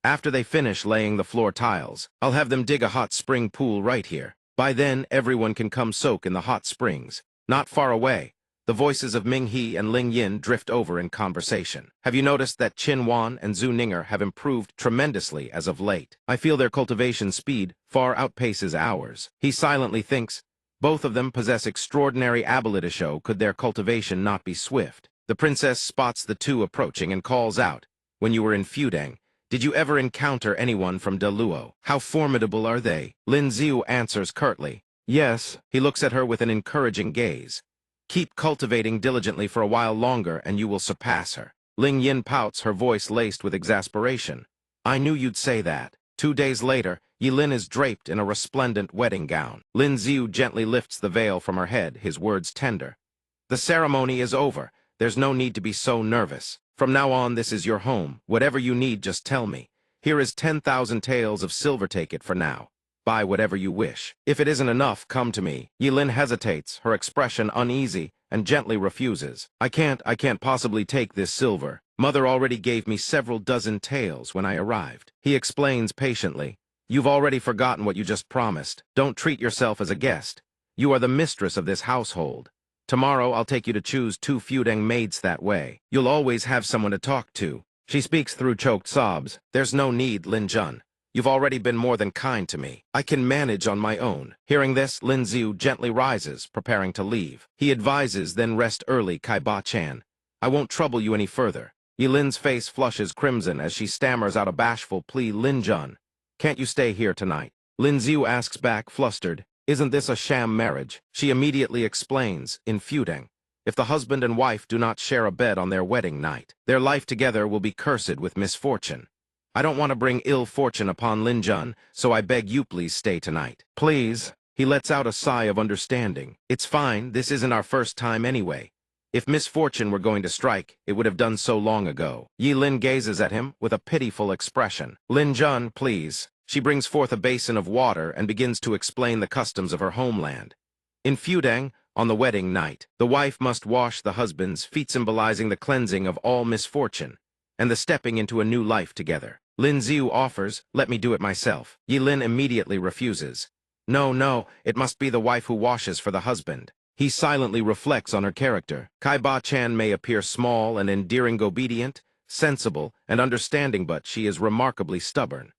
After they finish laying the floor tiles, I'll have them dig a hot spring pool right here. By then, everyone can come soak in the hot springs. Not far away, the voices of Ming He and Ling Yin drift over in conversation. Have you noticed that Qin Wan and Zhu Ninger have improved tremendously as of late? I feel their cultivation speed far outpaces ours. He silently thinks, both of them possess extraordinary ability could their cultivation not be swift. The princess spots the two approaching and calls out, when you were in Fudang, did you ever encounter anyone from Deluo? How formidable are they? Lin Xiu answers curtly. Yes. He looks at her with an encouraging gaze. Keep cultivating diligently for a while longer and you will surpass her. Ling Yin pouts, her voice laced with exasperation. I knew you'd say that. 2 days later, Yi Lin is draped in a resplendent wedding gown. Lin Xiu gently lifts the veil from her head, his words tender. The ceremony is over. There's no need to be so nervous. From now on, this is your home. Whatever you need, just tell me. Here is 10,000 taels of silver, take it for now. Buy whatever you wish. If it isn't enough, come to me. Yi Lin hesitates, her expression uneasy, and gently refuses. I can't possibly take this silver. Mother already gave me several dozen taels when I arrived. He explains patiently. You've already forgotten what you just promised. Don't treat yourself as a guest. You are the mistress of this household. Tomorrow I'll take you to choose 2 feuding maids that way. You'll always have someone to talk to. She speaks through choked sobs. There's no need, Lin Jun. You've already been more than kind to me. I can manage on my own. Hearing this, Lin Xiu gently rises, preparing to leave. He advises, then rest early, Kai Ba-chan. I won't trouble you any further. Yilin's face flushes crimson as she stammers out a bashful plea, Lin Jun. Can't you stay here tonight? Lin Xiu asks back, flustered. Isn't this a sham marriage? She immediately explains, in feuding. If the husband and wife do not share a bed on their wedding night, their life together will be cursed with misfortune. I don't want to bring ill fortune upon Lin Jun, so I beg you please stay tonight. Please. He lets out a sigh of understanding. It's fine, this isn't our first time anyway. If misfortune were going to strike, it would have done so long ago. Yi Lin gazes at him with a pitiful expression. Lin Jun, please. She brings forth a basin of water and begins to explain the customs of her homeland. In feuding, on the wedding night, the wife must wash the husband's feet, symbolizing the cleansing of all misfortune, and the stepping into a new life together. Lin Xiu offers, let me do it myself. Yi Lin immediately refuses. No, it must be the wife who washes for the husband. He silently reflects on her character. Kai Ba-chan may appear small and endearing, obedient, sensible, and understanding, but she is remarkably stubborn.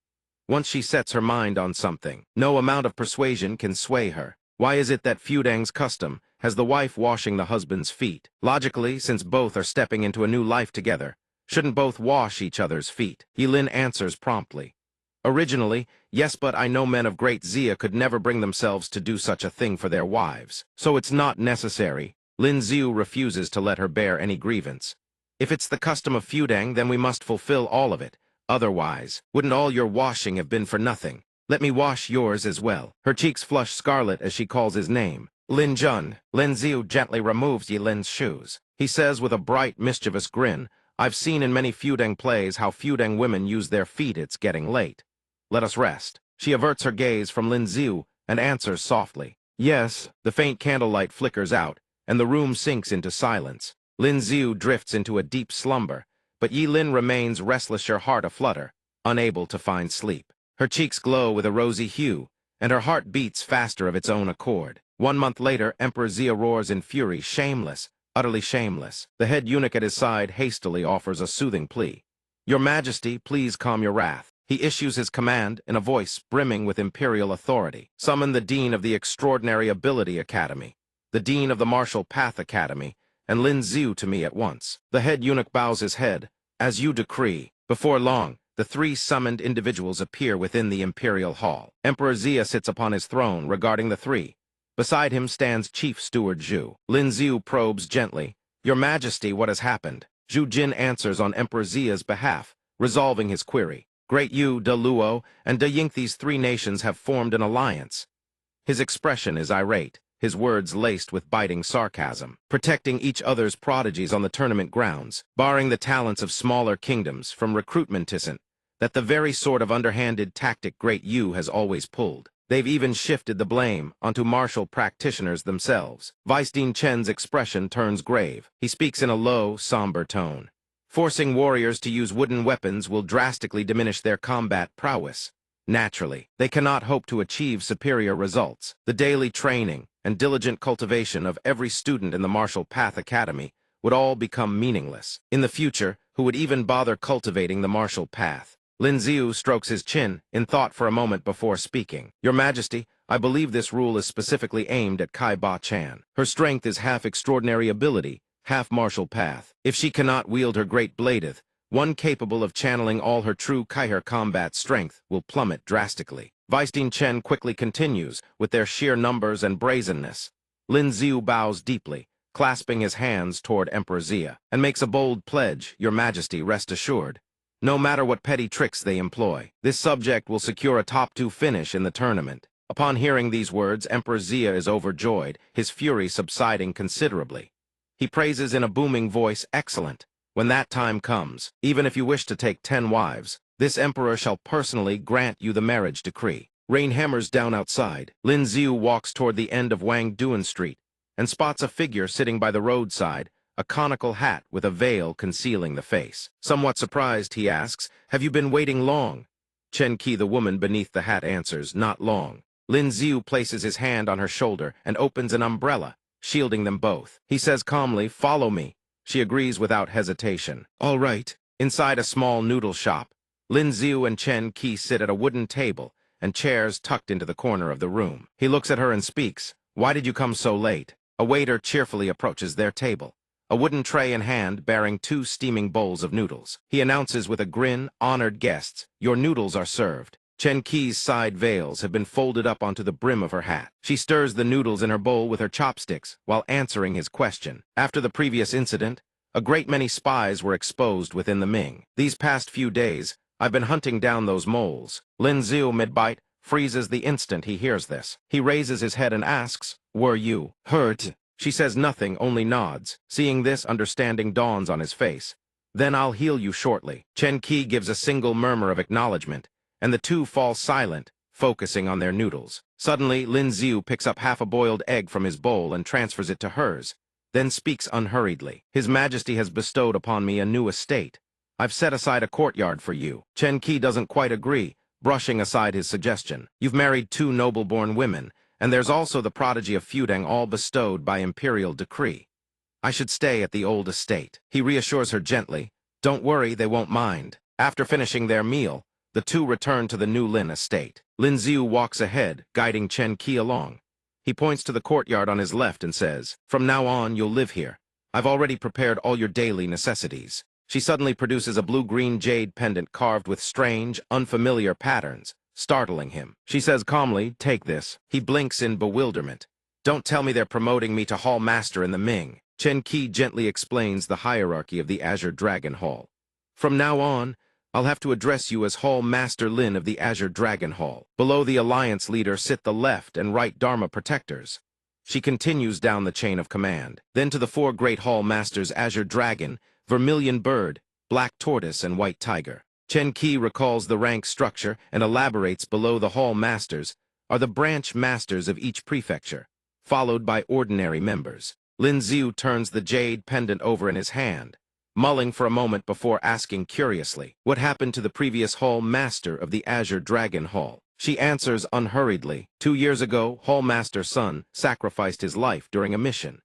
Once she sets her mind on something, no amount of persuasion can sway her. Why is it that feudang's custom has the wife washing the husband's feet? Logically, since both are stepping into a new life together, shouldn't both wash each other's feet? Yi Lin answers promptly. Originally, yes, but I know men of great Xia could never bring themselves to do such a thing for their wives. So it's not necessary. Lin Xiu refuses to let her bear any grievance. If it's the custom of feudang, then we must fulfill all of it. Otherwise, wouldn't all your washing have been for nothing? Let me wash yours as well. Her cheeks flush scarlet as she calls his name. Lin Jun. Lin Xiu gently removes Yi Lin's shoes. He says with a bright, mischievous grin, I've seen in many feudang plays how feudang women use their feet. It's getting late. Let us rest. She averts her gaze from Lin Xiu and answers softly. Yes. The faint candlelight flickers out, and the room sinks into silence. Lin Xiu drifts into a deep slumber, but Yi Lin remains restless, her heart aflutter, unable to find sleep. Her cheeks glow with a rosy hue, and her heart beats faster of its own accord. 1 month later, Emperor Xia roars in fury, shameless, utterly shameless. The head eunuch at his side hastily offers a soothing plea. Your Majesty, please calm your wrath. He issues his command in a voice brimming with imperial authority. Summon the Dean of the Extraordinary Ability Academy, the Dean of the Martial Path Academy, and Lin Xiu to me at once. The head eunuch bows his head. As you decree. Before long, the 3 summoned individuals appear within the imperial hall. Emperor Xia sits upon his throne, regarding the 3. Beside him stands Chief Steward Zhu. Lin Xiu probes gently. Your Majesty, what has happened? Zhu Jin answers on Emperor Xia's behalf, resolving his query. Great Yu, De Luo, and De Ying, these 3 nations have formed an alliance. His expression is irate, his words laced with biting sarcasm. Protecting each other's prodigies on the tournament grounds, barring the talents of smaller kingdoms from recruitment isn't that the very sort of underhanded tactic Great Yu has always pulled. They've even shifted the blame onto martial practitioners themselves. Vice Dean Chen's expression turns grave. He speaks in a low, somber tone. Forcing warriors to use wooden weapons will drastically diminish their combat prowess. Naturally, they cannot hope to achieve superior results. The daily training and diligent cultivation of every student in the Martial Path Academy would all become meaningless. In the future, who would even bother cultivating the martial path? Lin Xiu strokes his chin, in thought for a moment before speaking. Your Majesty, I believe this rule is specifically aimed at Kai Ba-chan. Her strength is half extraordinary ability, half martial path. If she cannot wield her great bladeth, one capable of channeling all her true Kaiher combat strength will plummet drastically. Vice Dean Chen quickly continues, with their sheer numbers and brazenness. Lin Xiu bows deeply, clasping his hands toward Emperor Xia, and makes a bold pledge, Your Majesty, rest assured. No matter what petty tricks they employ, this subject will secure a top 2 finish in the tournament. Upon hearing these words, Emperor Xia is overjoyed, his fury subsiding considerably. He praises in a booming voice, excellent. When that time comes, even if you wish to take 10 wives, this emperor shall personally grant you the marriage decree. Rain hammers down outside. Lin Xiu walks toward the end of Wang Duan Street and spots a figure sitting by the roadside, a conical hat with a veil concealing the face. Somewhat surprised, he asks, have you been waiting long? Chen Qi, the woman beneath the hat, answers, not long. Lin Xiu places his hand on her shoulder and opens an umbrella, shielding them both. He says calmly, "Follow me." She agrees without hesitation. All right. Inside a small noodle shop, Lin Xiu and Chen Qi sit at a wooden table and chairs tucked into the corner of the room. He looks at her and speaks. "Why did you come so late?" A waiter cheerfully approaches their table, a wooden tray in hand bearing 2 steaming bowls of noodles. He announces with a grin, "Honored guests, your noodles are served." Chen Qi's side veils have been folded up onto the brim of her hat. She stirs the noodles in her bowl with her chopsticks while answering his question. After the previous incident, a great many spies were exposed within the Ming. These past few days, I've been hunting down those moles. Lin Xiu, mid-bite, freezes the instant he hears this. He raises his head and asks, "Were you hurt?" She says nothing, only nods. Seeing this, understanding dawns on his face. "Then I'll heal you shortly." Chen Qi gives a single murmur of acknowledgement, and the two fall silent, focusing on their noodles. Suddenly, Lin Xiu picks up half a boiled egg from his bowl and transfers it to hers, then speaks unhurriedly. "His Majesty has bestowed upon me a new estate. I've set aside a courtyard for you." Chen Qi doesn't quite agree, brushing aside his suggestion. "You've married 2 noble-born women, and there's also the prodigy of feuding, all bestowed by imperial decree. I should stay at the old estate." He reassures her gently, "Don't worry, they won't mind." After finishing their meal, the two return to the new Lin estate. Lin Xiu walks ahead, guiding Chen Qi along. He points to the courtyard on his left and says, "From now on, you'll live here. I've already prepared all your daily necessities." She suddenly produces a blue-green jade pendant carved with strange, unfamiliar patterns, startling him. She says calmly, "Take this." He blinks in bewilderment. "Don't tell me they're promoting me to Hall Master in the Ming." Chen Qi gently explains the hierarchy of the Azure Dragon Hall. "From now on, I'll have to address you as Hall Master Lin of the Azure Dragon Hall. Below the Alliance leader sit the left and right Dharma protectors." She continues down the chain of command. Then to the 4 great Hall Masters: Azure Dragon, Vermilion Bird, Black Tortoise, and White Tiger. Chen Qi recalls the rank structure and elaborates below the Hall Masters are the branch masters of each prefecture, followed by ordinary members. Lin Xiu turns the jade pendant over in his hand, mulling for a moment before asking curiously, "What happened to the previous Hall Master of the Azure Dragon Hall?" She answers unhurriedly, 2 years ago, Hall Master Sun sacrificed his life during a mission.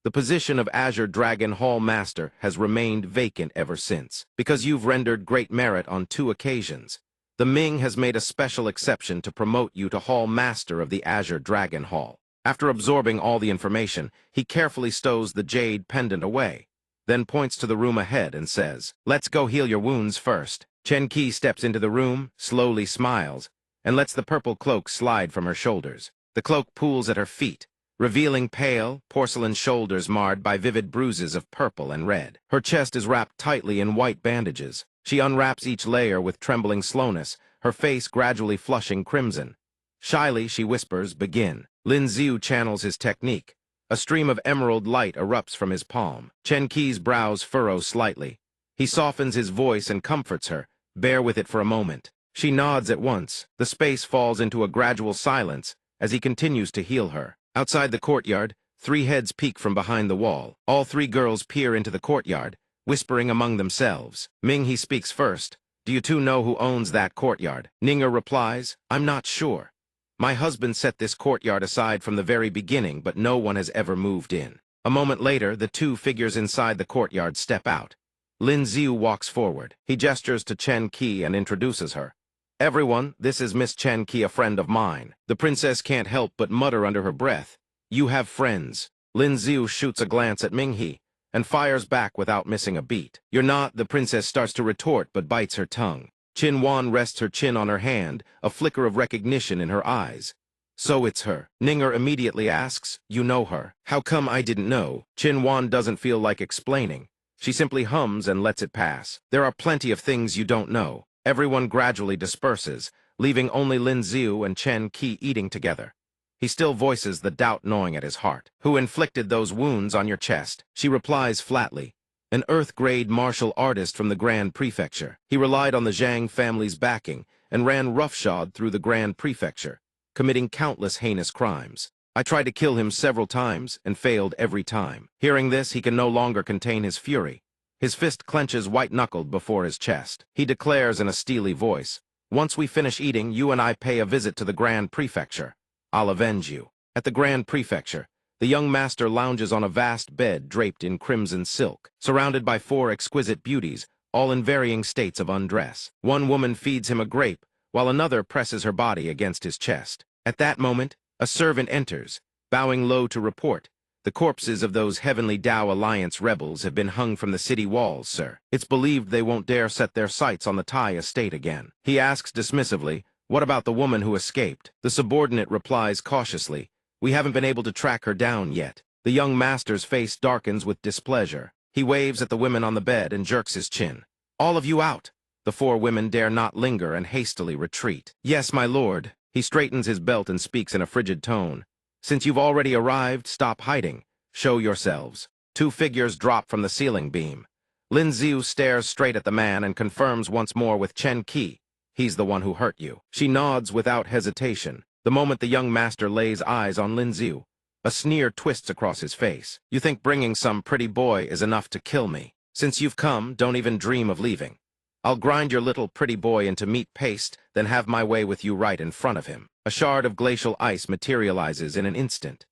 The position of Azure Dragon Hall Master has remained vacant ever since. Because you've rendered great merit on 2 occasions, the Ming has made a special exception to promote you to Hall Master of the Azure Dragon Hall." After absorbing all the information, he carefully stows the jade pendant away, then points to the room ahead and says, "Let's go heal your wounds first." Chen Qi steps into the room, slowly smiles, and lets the purple cloak slide from her shoulders. The cloak pools at her feet, revealing pale, porcelain shoulders marred by vivid bruises of purple and red. Her chest is wrapped tightly in white bandages. She unwraps each layer with trembling slowness, her face gradually flushing crimson. Shyly, she whispers, "Begin." Lin Xiu channels his technique. A stream of emerald light erupts from his palm. Chen Qi's brows furrow slightly. He softens his voice and comforts her. "Bear with it for a moment." She nods at once. The space falls into a gradual silence as he continues to heal her. Outside the courtyard, 3 heads peek from behind the wall. All 3 girls peer into the courtyard, whispering among themselves. Ming, he speaks first. "Do you 2 know who owns that courtyard?" Ninger replies, "I'm not sure. My husband set this courtyard aside from the very beginning, but no one has ever moved in." A moment later, the 2 figures inside the courtyard step out. Lin Xiu walks forward. He gestures to Chen Qi and introduces her. "Everyone, this is Miss Chen Qi, a friend of mine." The princess can't help but mutter under her breath, "You have friends." Lin Xiu shoots a glance at Minghe and fires back without missing a beat. "You're not," the princess starts to retort but bites her tongue. Qin Wan rests her chin on her hand, a flicker of recognition in her eyes. "So it's her." Ninger immediately asks, "You know her?" "How come I didn't know?" Qin Wan doesn't feel like explaining. She simply hums and lets it pass. "There are plenty of things you don't know." Everyone gradually disperses, leaving only Lin Xiu and Chen Qi eating together. He still voices the doubt gnawing at his heart. "Who inflicted those wounds on your chest?" She replies flatly, "An Earth-grade martial artist from the Grand Prefecture. He relied on the Zhang family's backing and ran roughshod through the Grand Prefecture, committing countless heinous crimes. I tried to kill him several times and failed every time." Hearing this, he can no longer contain his fury. His fist clenches white-knuckled before his chest. He declares in a steely voice, "Once we finish eating, you and I pay a visit to the Grand Prefecture. I'll avenge you." At the Grand Prefecture, The young master lounges on a vast bed draped in crimson silk, surrounded by 4 exquisite beauties, all in varying states of undress. One woman feeds him a grape, while another presses her body against his chest. At that moment, a servant enters, bowing low to report, "The corpses of those Heavenly Tao Alliance rebels have been hung from the city walls, sir. It's believed they won't dare set their sights on the Thai estate again." He asks dismissively, "What about the woman who escaped?" The subordinate replies cautiously, "We haven't been able to track her down yet." The young master's face darkens with displeasure. He waves at the women on the bed and jerks his chin. "All of you out!" The 4 women dare not linger and hastily retreat. "Yes, my lord." He straightens his belt and speaks in a frigid tone. "Since you've already arrived, stop hiding. Show yourselves." 2 figures drop from the ceiling beam. Lin Xiu stares straight at the man and confirms once more with Chen Qi, "He's the one who hurt you." She nods without hesitation. The moment the young master lays eyes on Lin Xiu, a sneer twists across his face. "You think bringing some pretty boy is enough to kill me? Since you've come, don't even dream of leaving. I'll grind your little pretty boy into meat paste, then have my way with you right in front of him." A shard of glacial ice materializes in an instant.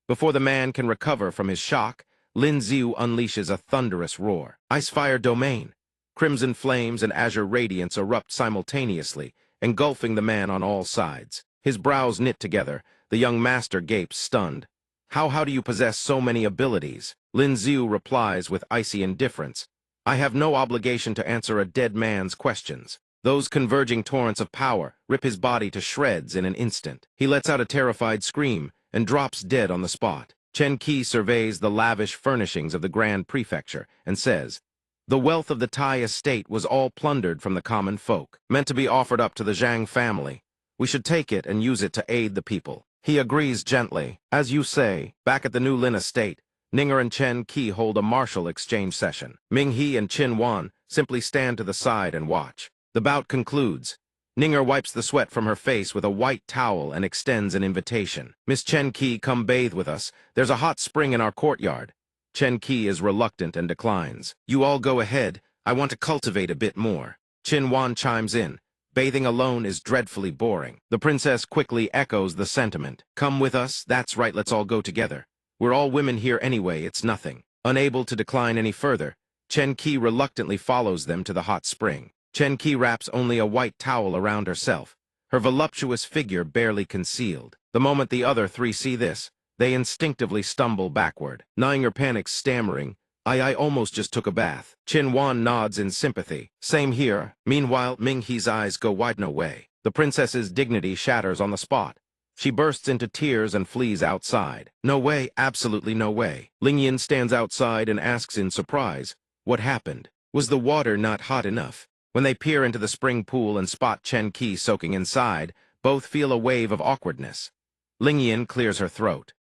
Before the man can recover from his shock, Lin Xiu unleashes a thunderous roar. Icefire domain. Crimson flames and azure radiance erupt simultaneously, engulfing the man on all sides. His brows knit together, the young master gapes stunned. How do you possess so many abilities?" Lin Xiu replies with icy indifference, "I have no obligation to answer a dead man's questions." Those converging torrents of power rip his body to shreds in an instant. He lets out a terrified scream and drops dead on the spot. Chen Qi surveys the lavish furnishings of the Grand Prefecture and says, "The wealth of the Thai estate was all plundered from the common folk, meant to be offered up to the Zhang family. We should take it and use it to aid the people." He agrees gently. As you say, back at the New Lin estate, Ninger and Chen Qi hold a martial exchange session. Ming He and Qin Wan simply stand to the side and watch. The bout concludes. Ninger wipes the sweat from her face with a white towel and extends an invitation. "Miss Chen Qi, come bathe with us. There's a hot spring in our courtyard." Chen Qi is reluctant and declines. "You all go ahead. I want to cultivate a bit more." Qin Wan chimes in. "Bathing alone is dreadfully boring." The princess quickly echoes the sentiment. "Come with us. That's right, let's all go together. We're all women here anyway, it's nothing." Unable to decline any further, Chen Qi reluctantly follows them to the hot spring. Chen Qi wraps only a white towel around herself, her voluptuous figure barely concealed. The moment the other 3 see this, they instinctively stumble backward. Ninger panics, stammering, I almost just took a bath." Qin Wan nods in sympathy. "Same here." Meanwhile, Ming He's eyes go wide no way. The princess's dignity shatters on the spot. She bursts into tears and flees outside. "No way, absolutely no way." Ling Yin stands outside and asks in surprise, "What happened? Was the water not hot enough?" When they peer into the spring pool and spot Chen Qi soaking inside, both feel a wave of awkwardness. Ling Yin clears her throat.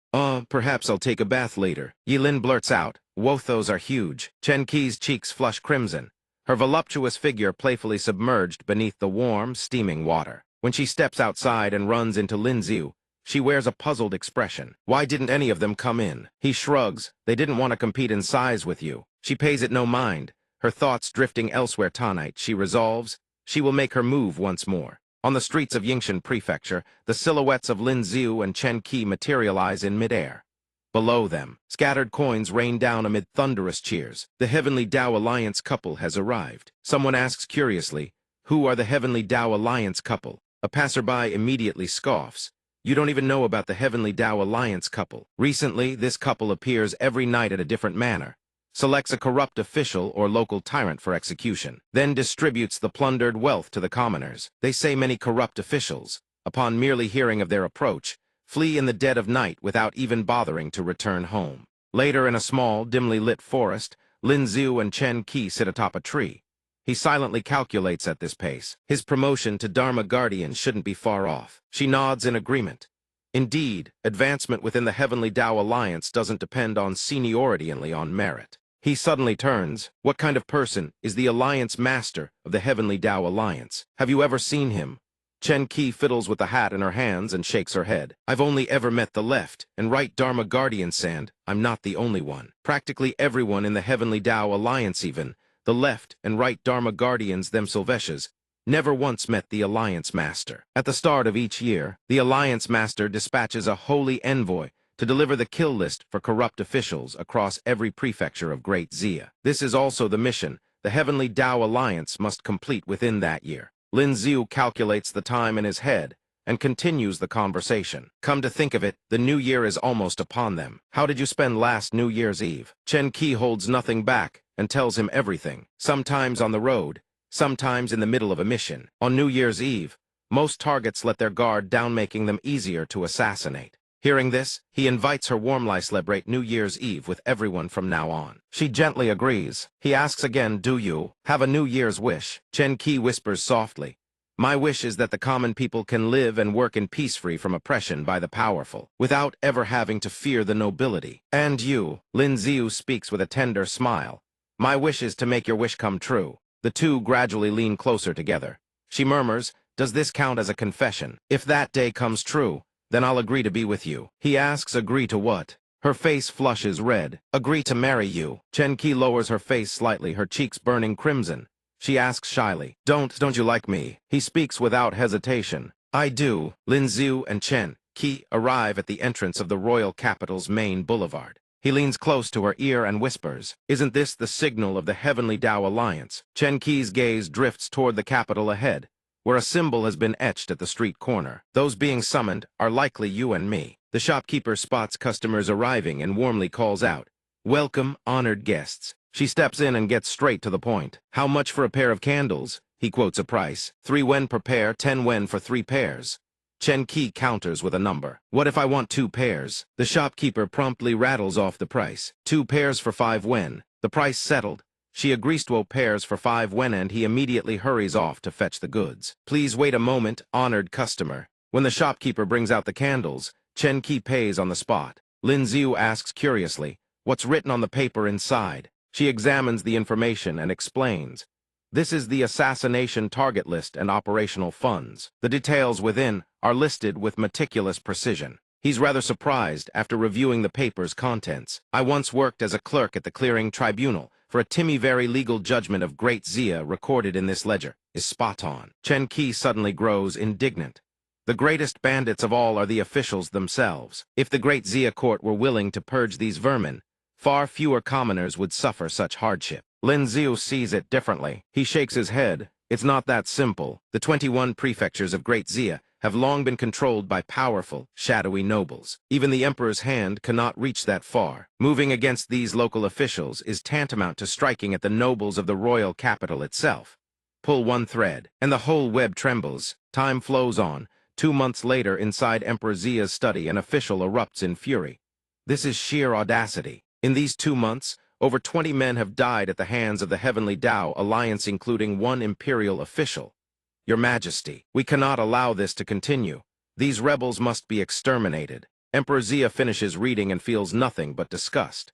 Perhaps I'll take a bath later." Yi Lin blurts out, "Whoa, those are huge." Chen Qi's cheeks flush crimson, her voluptuous figure playfully submerged beneath the warm, steaming water. When she steps outside and runs into Lin Xiu, she wears a puzzled expression. "Why didn't any of them come in?" He shrugs. "They didn't want to compete in size with you." She pays it no mind. Her thoughts drifting elsewhere tonight, she resolves she will make her move once more. On the streets of Yingshan Prefecture, the silhouettes of Lin Xiu and Chen Qi materialize in midair. Below them, scattered coins rain down amid thunderous cheers. The Heavenly Tao Alliance couple has arrived. Someone asks curiously, "Who are the Heavenly Tao Alliance couple?" A passerby immediately scoffs. "You don't even know about the Heavenly Tao Alliance couple." Recently, this couple appears every night at a different manor, selects a corrupt official or local tyrant for execution, then distributes the plundered wealth to the commoners. They say many corrupt officials, upon merely hearing of their approach, flee in the dead of night without even bothering to return home. Later, in a small, dimly lit forest, Lin Xiu and Chen Qi sit atop a tree. He silently calculates at this pace. His promotion to Dharma Guardian shouldn't be far off. She nods in agreement. Indeed, advancement within the Heavenly Tao Alliance doesn't depend on seniority only on merit. He suddenly turns. "What kind of person is the Alliance Master of the Heavenly Tao Alliance? Have you ever seen him?" Chen Qi fiddles with the hat in her hands and shakes her head. "I've only ever met the left and right Dharma Guardian Sand. I'm not the only one. Practically everyone in the Heavenly Tao Alliance, even the left and right Dharma Guardians themselves, never once met the Alliance Master. At the start of each year, the Alliance Master dispatches a holy envoy to deliver the kill list for corrupt officials across every prefecture of Great Xia. This is also the mission the Heavenly Tao Alliance must complete within that year. Lin Xiu calculates the time in his head and continues the conversation. Come to think of it, the new year is almost upon them. How did you spend last New Year's Eve? Chen Qi holds nothing back and tells him everything, sometimes on the road, sometimes in the middle of a mission. On New Year's Eve, most targets let their guard down, making them easier to assassinate. Hearing this, he invites her warmly celebrate New Year's Eve with everyone from now on. She gently agrees. He asks again, do you have a New Year's wish? Chen Qi whispers softly, my wish is that the common people can live and work in peace, free from oppression by the powerful, without ever having to fear the nobility. And you, Lin Xiu speaks with a tender smile. My wish is to make your wish come true. The two gradually lean closer together. She murmurs, does this count as a confession? If that day comes true, then I'll agree to be with you. He asks, agree to what? Her face flushes red. Agree to marry you. Chen Qi lowers her face slightly, her cheeks burning crimson. She asks shyly, don't you like me? He speaks without hesitation. I do. Lin Xiu and Chen Qi arrive at the entrance of the royal capital's main boulevard. He leans close to her ear and whispers, isn't this the signal of the Heavenly Tao Alliance? Chen Qi's gaze drifts toward the capital ahead, where a symbol has been etched at the street corner. Those being summoned are likely you and me. The shopkeeper spots customers arriving and warmly calls out, welcome, honored guests. She steps in and gets straight to the point. How much for a pair of candles? He quotes a price. 3 wen per pair, 10 wen for 3 pairs. Chen Qi counters with a number. What if I want 2 pairs? The shopkeeper promptly rattles off the price. 2 pairs for 5 wen. The price settled. She agrees to 2 pairs for 5 wen and he immediately hurries off to fetch the goods. Please wait a moment, honored customer. When the shopkeeper brings out the candles, Chen Qi pays on the spot. Lin Xiu asks curiously, what's written on the paper inside? She examines the information and explains. This is the assassination target list and operational funds. The details within are listed with meticulous precision. He's rather surprised after reviewing the paper's contents. I once worked as a clerk at the clearing tribunal for a very legal judgment of Great Xia recorded in this ledger is spot on. Chen Qi suddenly grows indignant. The greatest bandits of all are the officials themselves. If the Great Xia court were willing to purge these vermin, far fewer commoners would suffer such hardship. Lin Xiu sees it differently. He shakes his head. It's not that simple. The 21 prefectures of Great Xia have long been controlled by powerful, shadowy nobles. Even the emperor's hand cannot reach that far. Moving against these local officials is tantamount to striking at the nobles of the royal capital itself. Pull one thread, and the whole web trembles. Time flows on. 2 months later, inside Emperor Xia's study, an official erupts in fury. This is sheer audacity. In these 2 months, over 20 men have died at the hands of the Heavenly Tao Alliance, including 1 imperial official. Your Majesty, we cannot allow this to continue. These rebels must be exterminated. Emperor Xia finishes reading and feels nothing but disgust.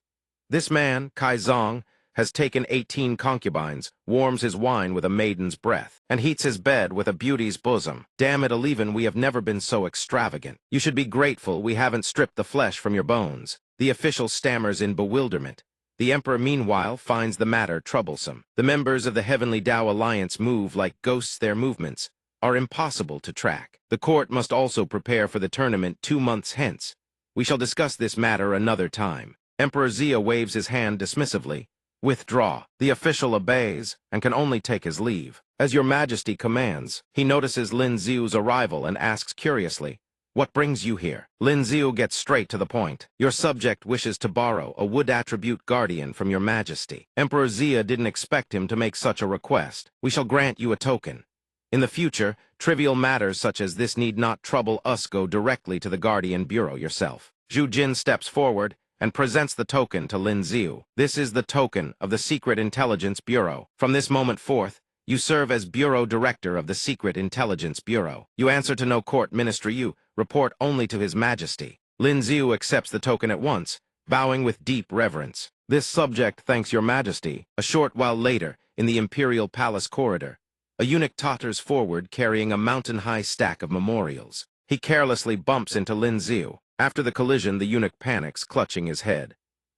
This man, Kai Zong, has taken 18 concubines, warms his wine with a maiden's breath, and heats his bed with a beauty's bosom. Damn it, Eleven, we have never been so extravagant. You should be grateful we haven't stripped the flesh from your bones. The official stammers in bewilderment. The Emperor, meanwhile, finds the matter troublesome. The members of the Heavenly Tao Alliance move like ghosts. Their movements are impossible to track. The court must also prepare for the tournament 2 months hence. We shall discuss this matter another time. Emperor Xia waves his hand dismissively. Withdraw. The official obeys and can only take his leave. As your Majesty commands. He notices Lin Xiu's arrival and asks curiously, what brings you here? Lin Xiu gets straight to the point. Your subject wishes to borrow a wood attribute guardian from your Majesty. Emperor Xia didn't expect him to make such a request. We shall grant you a token. In the future, trivial matters such as this need not trouble us. Go directly to the Guardian Bureau yourself. Zhu Jin steps forward and presents the token to Lin Xiu. This is the token of the Secret Intelligence Bureau. From this moment forth, you serve as Bureau Director of the Secret Intelligence Bureau. You answer to no court ministry. You report only to His Majesty. Lin Xiu accepts the token at once, bowing with deep reverence. This subject thanks your Majesty. A short while later, in the Imperial Palace corridor, a eunuch totters forward carrying a mountain-high stack of memorials. He carelessly bumps into Lin Xiu. After the collision, the eunuch panics, clutching his head.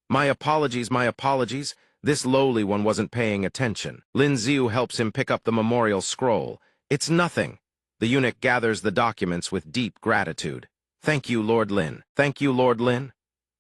My apologies, my apologies. This lowly one wasn't paying attention. Lin Xiu helps him pick up the memorial scroll. It's nothing. The eunuch gathers the documents with deep gratitude. Thank you, Lord Lin. Thank you, Lord Lin.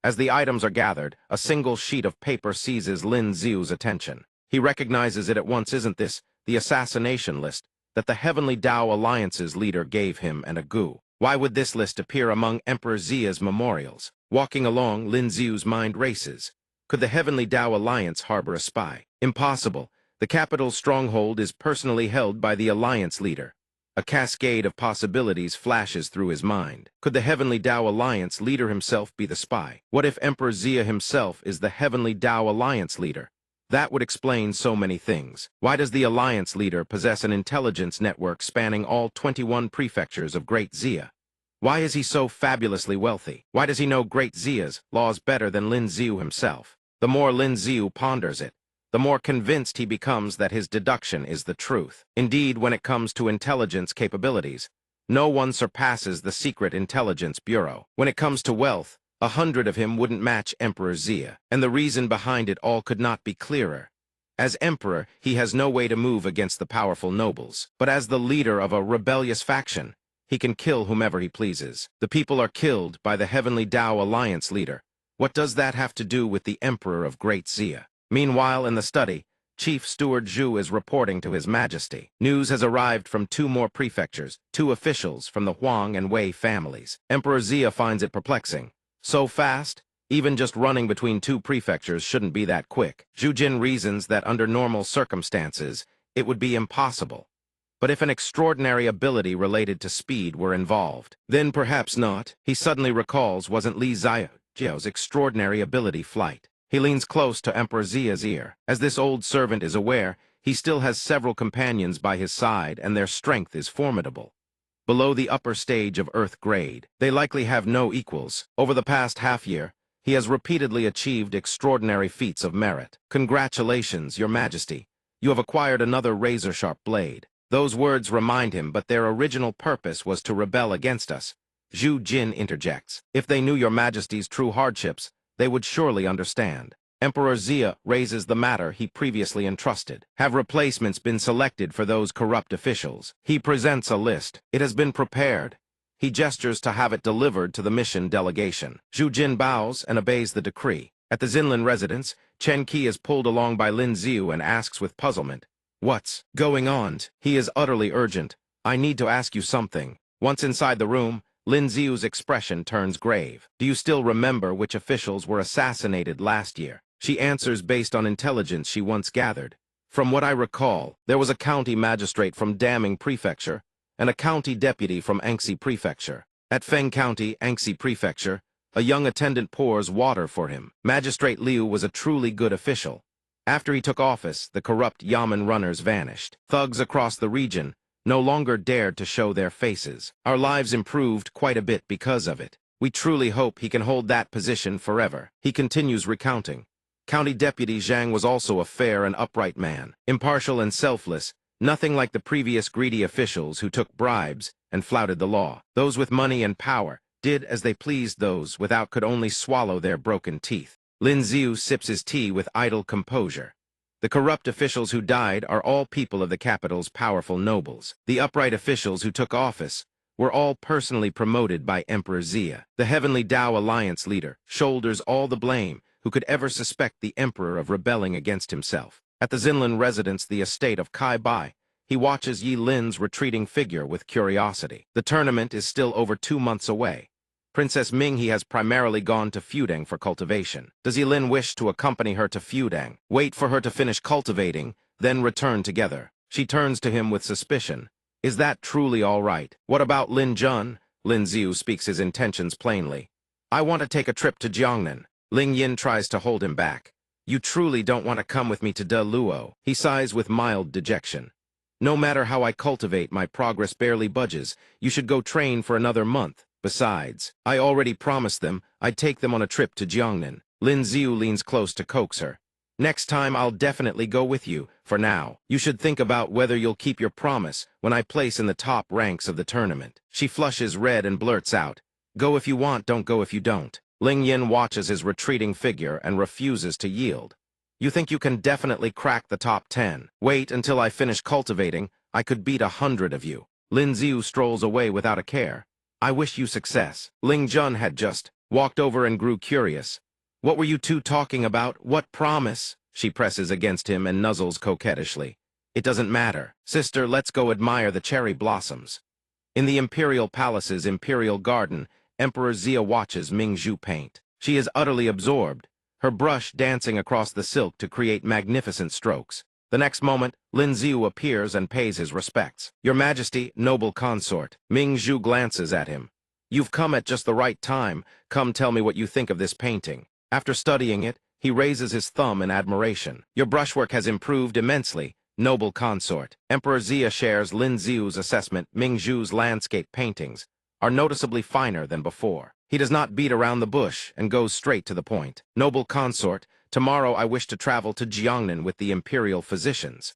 As the items are gathered, a single sheet of paper seizes Lin Xiu's attention. He recognizes it at once. Isn't this the assassination list that the Heavenly Tao Alliance's leader gave him and a gu? Why would this list appear among Emperor Zia's memorials? Walking along, Lin Xiu's mind races. Could the Heavenly Tao Alliance harbor a spy? Impossible. The capital's stronghold is personally held by the Alliance leader. A cascade of possibilities flashes through his mind. Could the Heavenly Tao Alliance leader himself be the spy? What if Emperor Xia himself is the Heavenly Tao Alliance leader? That would explain so many things. Why does the Alliance leader possess an intelligence network spanning all 21 prefectures of Great Xia? Why is he so fabulously wealthy? Why does he know Great Xia's laws better than Lin Xiu himself? The more Lin Xiu ponders it, the more convinced he becomes that his deduction is the truth. Indeed, when it comes to intelligence capabilities, no one surpasses the Secret Intelligence Bureau. When it comes to wealth, 100 of him wouldn't match Emperor Xia, and the reason behind it all could not be clearer. As emperor, he has no way to move against the powerful nobles, but as the leader of a rebellious faction, he can kill whomever he pleases. The people are killed by the Heavenly Tao Alliance leader. What does that have to do with the Emperor of Great Xia? Meanwhile, in the study, Chief Steward Zhu is reporting to His Majesty. News has arrived from 2 more prefectures, 2 officials from the Huang and Wei families. Emperor Xia finds it perplexing. So fast? Even just running between 2 prefectures shouldn't be that quick. Zhu Jin reasons that under normal circumstances, it would be impossible. But if an extraordinary ability related to speed were involved, then perhaps not. He suddenly recalls wasn't Li Xiao's extraordinary ability flight. He leans close to Emperor Xia's ear. As this old servant is aware, he still has several companions by his side, and their strength is formidable. Below the upper stage of Earth grade, they likely have no equals. Over the past half-year, he has repeatedly achieved extraordinary feats of merit. Congratulations, Your Majesty. You have acquired another razor-sharp blade. Those words remind him, but their original purpose was to rebel against us. Zhu Jin interjects. If they knew Your Majesty's true hardships, they would surely understand. Emperor Xia raises the matter he previously entrusted. Have replacements been selected for those corrupt officials? He presents a list. It has been prepared. He gestures to have it delivered to the mission delegation. Zhu Jin bows and obeys the decree. At the Xinlin residence, Chen Qi is pulled along by Lin Xiu and asks with puzzlement, "What's going on?" He is utterly urgent. "I need to ask you something." Once inside the room, Lin Xiu's expression turns grave. "Do you still remember which officials were assassinated last year?" She answers based on intelligence she once gathered. "From what I recall, there was a county magistrate from Daming Prefecture and a county deputy from Anxi Prefecture. At Feng County, Anxi Prefecture, a young attendant pours water for him. Magistrate Liu was a truly good official. After he took office, the corrupt Yamen runners vanished. Thugs across the region no longer dared to show their faces. Our lives improved quite a bit because of it. We truly hope he can hold that position forever." He continues recounting. County Deputy Zhang was also a fair and upright man, impartial and selfless, nothing like the previous greedy officials who took bribes and flouted the law. Those with money and power did as they pleased, those without could only swallow their broken teeth. Lin Xiu sips his tea with idle composure. The corrupt officials who died are all people of the capital's powerful nobles. The upright officials who took office were all personally promoted by Emperor Xia. The Heavenly Tao Alliance leader shoulders all the blame. Who could ever suspect the emperor of rebelling against himself? At the Xinlin residence, the estate of Kai Bai, he watches Yi Lin's retreating figure with curiosity. The tournament is still over 2 months away. Princess Minghe has primarily gone to Fudang for cultivation. Does Yi Lin wish to accompany her to Fudang, wait for her to finish cultivating, then return together? She turns to him with suspicion. Is that truly all right? What about Lin Jun? Lin Xiu speaks his intentions plainly. I want to take a trip to Jiangnan. Ling Yin tries to hold him back. You truly don't want to come with me to De Luo. He sighs with mild dejection. No matter how I cultivate, my progress barely budges. You should go train for another month. Besides, I already promised them I'd take them on a trip to Jiangnan. Lin Xiu leans close to coax her. Next time I'll definitely go with you. For now, you should think about whether you'll keep your promise when I place in the top ranks of the tournament. She flushes red and blurts out, "Go if you want, don't go if you don't." Ling Yin watches his retreating figure and refuses to yield. "You think you can definitely crack the top 10? Wait until I finish cultivating. I could beat 100 of you." Lin Xiu strolls away without a care. "I wish you success." Ling Jun had just walked over and grew curious. "What were you two talking about? What promise?" She presses against him and nuzzles coquettishly. "It doesn't matter. Sister, let's go admire the cherry blossoms." In the Imperial Palace's Imperial Garden, Emperor Xia watches Mingzhu paint. She is utterly absorbed, her brush dancing across the silk to create magnificent strokes. The next moment, Lin Xiu appears and pays his respects. "Your Majesty, noble consort." Mingzhu glances at him. "You've come at just the right time. Come tell me what you think of this painting." After studying it, he raises his thumb in admiration. "Your brushwork has improved immensely, noble consort." Emperor Xia shares Lin Xiu's assessment. Mingzhu's landscape paintings are noticeably finer than before. He does not beat around the bush and goes straight to the point. "Noble consort, tomorrow I wish to travel to Jiangnan with the imperial physicians.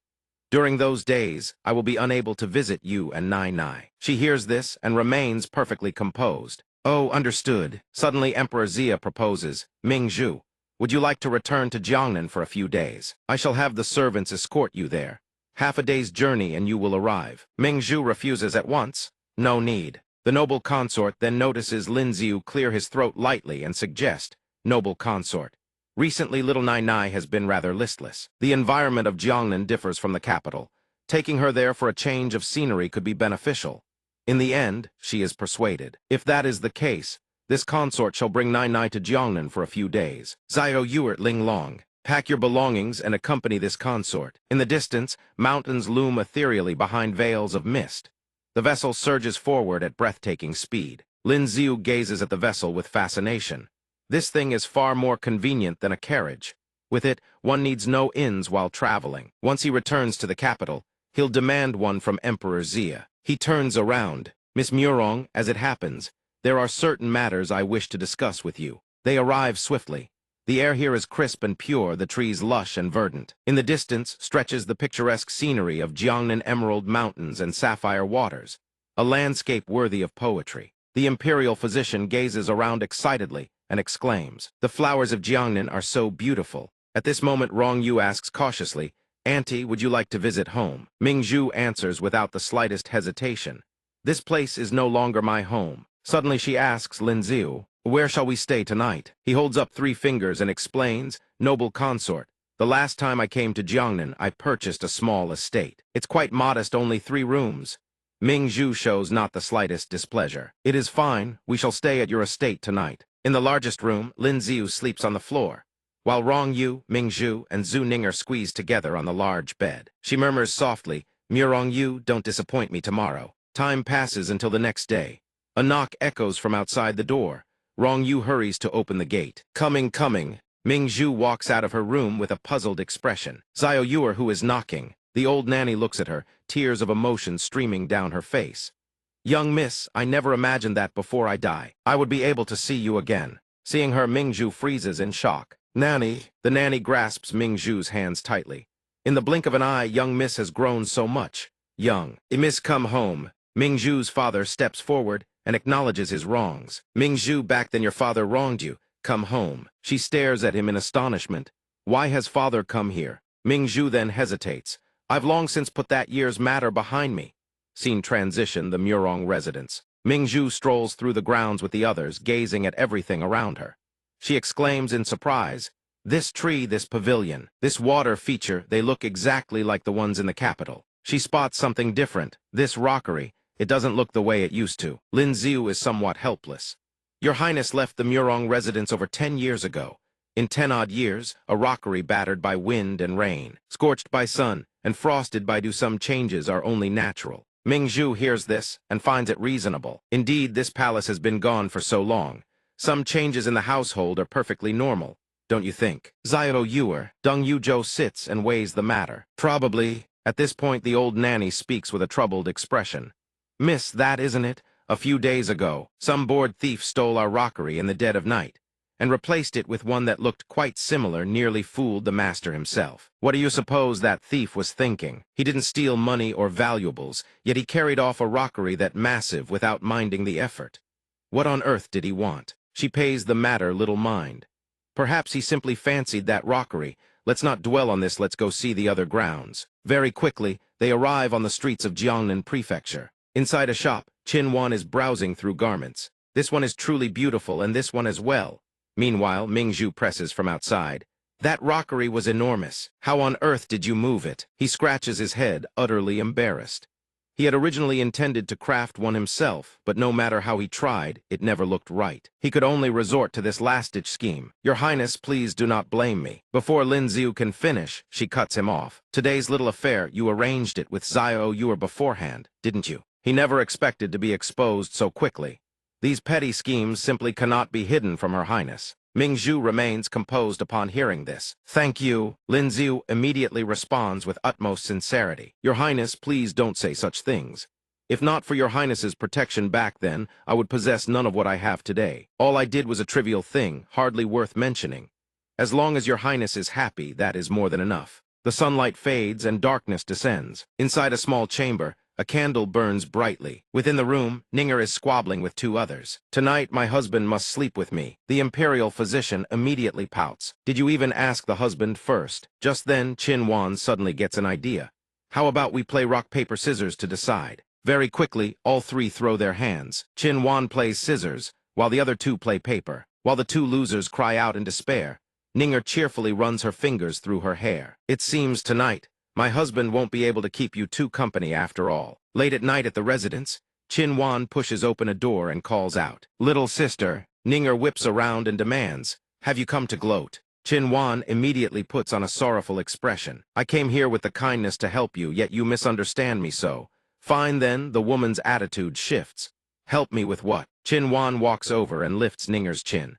During those days, I will be unable to visit you and Nai Nai." She hears this and remains perfectly composed. "Oh, understood." Suddenly, Emperor Xia proposes. "Mingzhu, would you like to return to Jiangnan for a few days? I shall have the servants escort you there. Half a day's journey and you will arrive." Mingzhu refuses at once. "No need." The noble consort then notices Lin Xiu clear his throat lightly and suggest, "Noble consort, recently little Nai Nai has been rather listless. The environment of Jiangnan differs from the capital. Taking her there for a change of scenery could be beneficial." In the end, she is persuaded. "If that is the case, this consort shall bring Nai Nai to Jiangnan for a few days. Xiao Yuert Ling Long, pack your belongings and accompany this consort." In the distance, mountains loom ethereally behind veils of mist. The vessel surges forward at breathtaking speed. Lin Xiu gazes at the vessel with fascination. This thing is far more convenient than a carriage. With it, one needs no inns while traveling. Once he returns to the capital, he'll demand one from Emperor Xia. He turns around. "Miss Murong, as it happens, there are certain matters I wish to discuss with you." They arrive swiftly. The air here is crisp and pure, the trees lush and verdant. In the distance stretches the picturesque scenery of Jiangnan emerald mountains and sapphire waters, a landscape worthy of poetry. The imperial physician gazes around excitedly and exclaims, "The flowers of Jiangnan are so beautiful." At this moment, Rong Yu asks cautiously, "Auntie, would you like to visit home?" Mingzhu answers without the slightest hesitation, "This place is no longer my home." Suddenly she asks Lin Xiu, "Where shall we stay tonight?" He holds up 3 fingers and explains, "Noble consort, the last time I came to Jiangnan, I purchased a small estate. It's quite modest, only 3 rooms. Mingzhu shows not the slightest displeasure. "It is fine, we shall stay at your estate tonight." In the largest room, Lin Xiu sleeps on the floor, while Rong Yu, Mingzhu, and Zhu Ning are squeezed together on the large bed. She murmurs softly, "Murong Yu, don't disappoint me tomorrow." Time passes until the next day. A knock echoes from outside the door. Rong Yu hurries to open the gate. "Coming, coming." Mingzhu walks out of her room with a puzzled expression. "Xiao Yuer, who is knocking?" The old nanny looks at her, tears of emotion streaming down her face. "Young miss, I never imagined that before I die, I would be able to see you again." Seeing her, Mingzhu freezes in shock. "Nanny." The nanny grasps Mingzhu's hands tightly. "In the blink of an eye, young miss has grown so much." "Young miss, come home." Mingzhu's father steps forward and acknowledges his wrongs. "Mingzhu, back then your father wronged you. Come home." She stares at him in astonishment. "Why has father come here?" Mingzhu then hesitates. "I've long since put that year's matter behind me." Scene transition, the Murong residence. Mingzhu strolls through the grounds with the others, gazing at everything around her. She exclaims in surprise, "This tree, this pavilion, this water feature, they look exactly like the ones in the capital." She spots something different. This rockery, it doesn't look the way it used to. Lin Xiu is somewhat helpless. "Your Highness left the Murong residence over 10 years ago. In 10-odd years, a rockery battered by wind and rain, scorched by sun, and frosted by dew, some changes are only natural." Mingzhu hears this and finds it reasonable. Indeed, this palace has been gone for so long. Some changes in the household are perfectly normal, don't you think? Xiao Yuer, Deng Yuzhou sits and weighs the matter. "Probably." At this point, the old nanny speaks with a troubled expression. "Miss, that isn't it? A few days ago, some bored thief stole our rockery in the dead of night, and replaced it with one that looked quite similar, nearly fooled the master himself. What do you suppose that thief was thinking? He didn't steal money or valuables, yet he carried off a rockery that massive without minding the effort. What on earth did he want?" She pays the matter little mind. "Perhaps he simply fancied that rockery. Let's not dwell on this, let's go see the other grounds." Very quickly, they arrive on the streets of Jiangnan Prefecture. Inside a shop, Qin Wan is browsing through garments. This one is truly beautiful, and this one as well. Meanwhile, Mingzhu presses from outside. That rockery was enormous. How on earth did you move it? He scratches his head, utterly embarrassed. He had originally intended to craft one himself, but no matter how he tried, it never looked right. He could only resort to this last-ditch scheme. Your Highness, please do not blame me. Before Lin Xiu can finish, she cuts him off. Today's little affair, you arranged it with Xiao Yuer beforehand, didn't you? He never expected to be exposed so quickly. These petty schemes simply cannot be hidden from Her Highness. Mingzhu remains composed upon hearing this. Thank you. Lin Xiu immediately responds with utmost sincerity. Your Highness, please don't say such things. If not for Your Highness's protection back then, I would possess none of what I have today. All I did was a trivial thing, hardly worth mentioning. As long as Your Highness is happy, that is more than enough. The sunlight fades and darkness descends. Inside a small chamber, a candle burns brightly. Within the room, Ninger is squabbling with two others. Tonight, my husband must sleep with me. The imperial physician immediately pouts. Did you even ask the husband first? Just then, Qin Wan suddenly gets an idea. How about we play rock, paper, scissors to decide? Very quickly, all three throw their hands. Qin Wan plays scissors, while the other two play paper. While the two losers cry out in despair, Ninger cheerfully runs her fingers through her hair. It seems tonight, my husband won't be able to keep you two company after all. Late at night at the residence, Qin Wan pushes open a door and calls out. Little sister. Ninger whips around and demands, have you come to gloat? Qin Wan immediately puts on a sorrowful expression. I came here with the kindness to help you, yet you misunderstand me so. Fine then, the woman's attitude shifts. Help me with what? Qin Wan walks over and lifts Ninger's chin.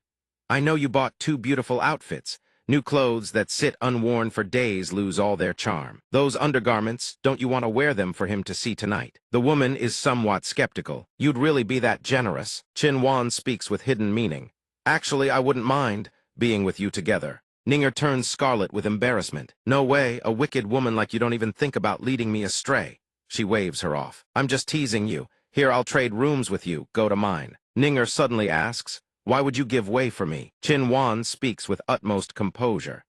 I know you bought two beautiful outfits. New clothes that sit unworn for days lose all their charm. Those undergarments, don't you want to wear them for him to see tonight? The woman is somewhat skeptical. You'd really be that generous? Qin Wan speaks with hidden meaning. Actually, I wouldn't mind being with you together. Ninger turns scarlet with embarrassment. No way, a wicked woman like you don't even think about leading me astray. She waves her off. I'm just teasing you. Here, I'll trade rooms with you. Go to mine. Ninger suddenly asks, why would you give way for me? Qin Wan speaks with utmost composure.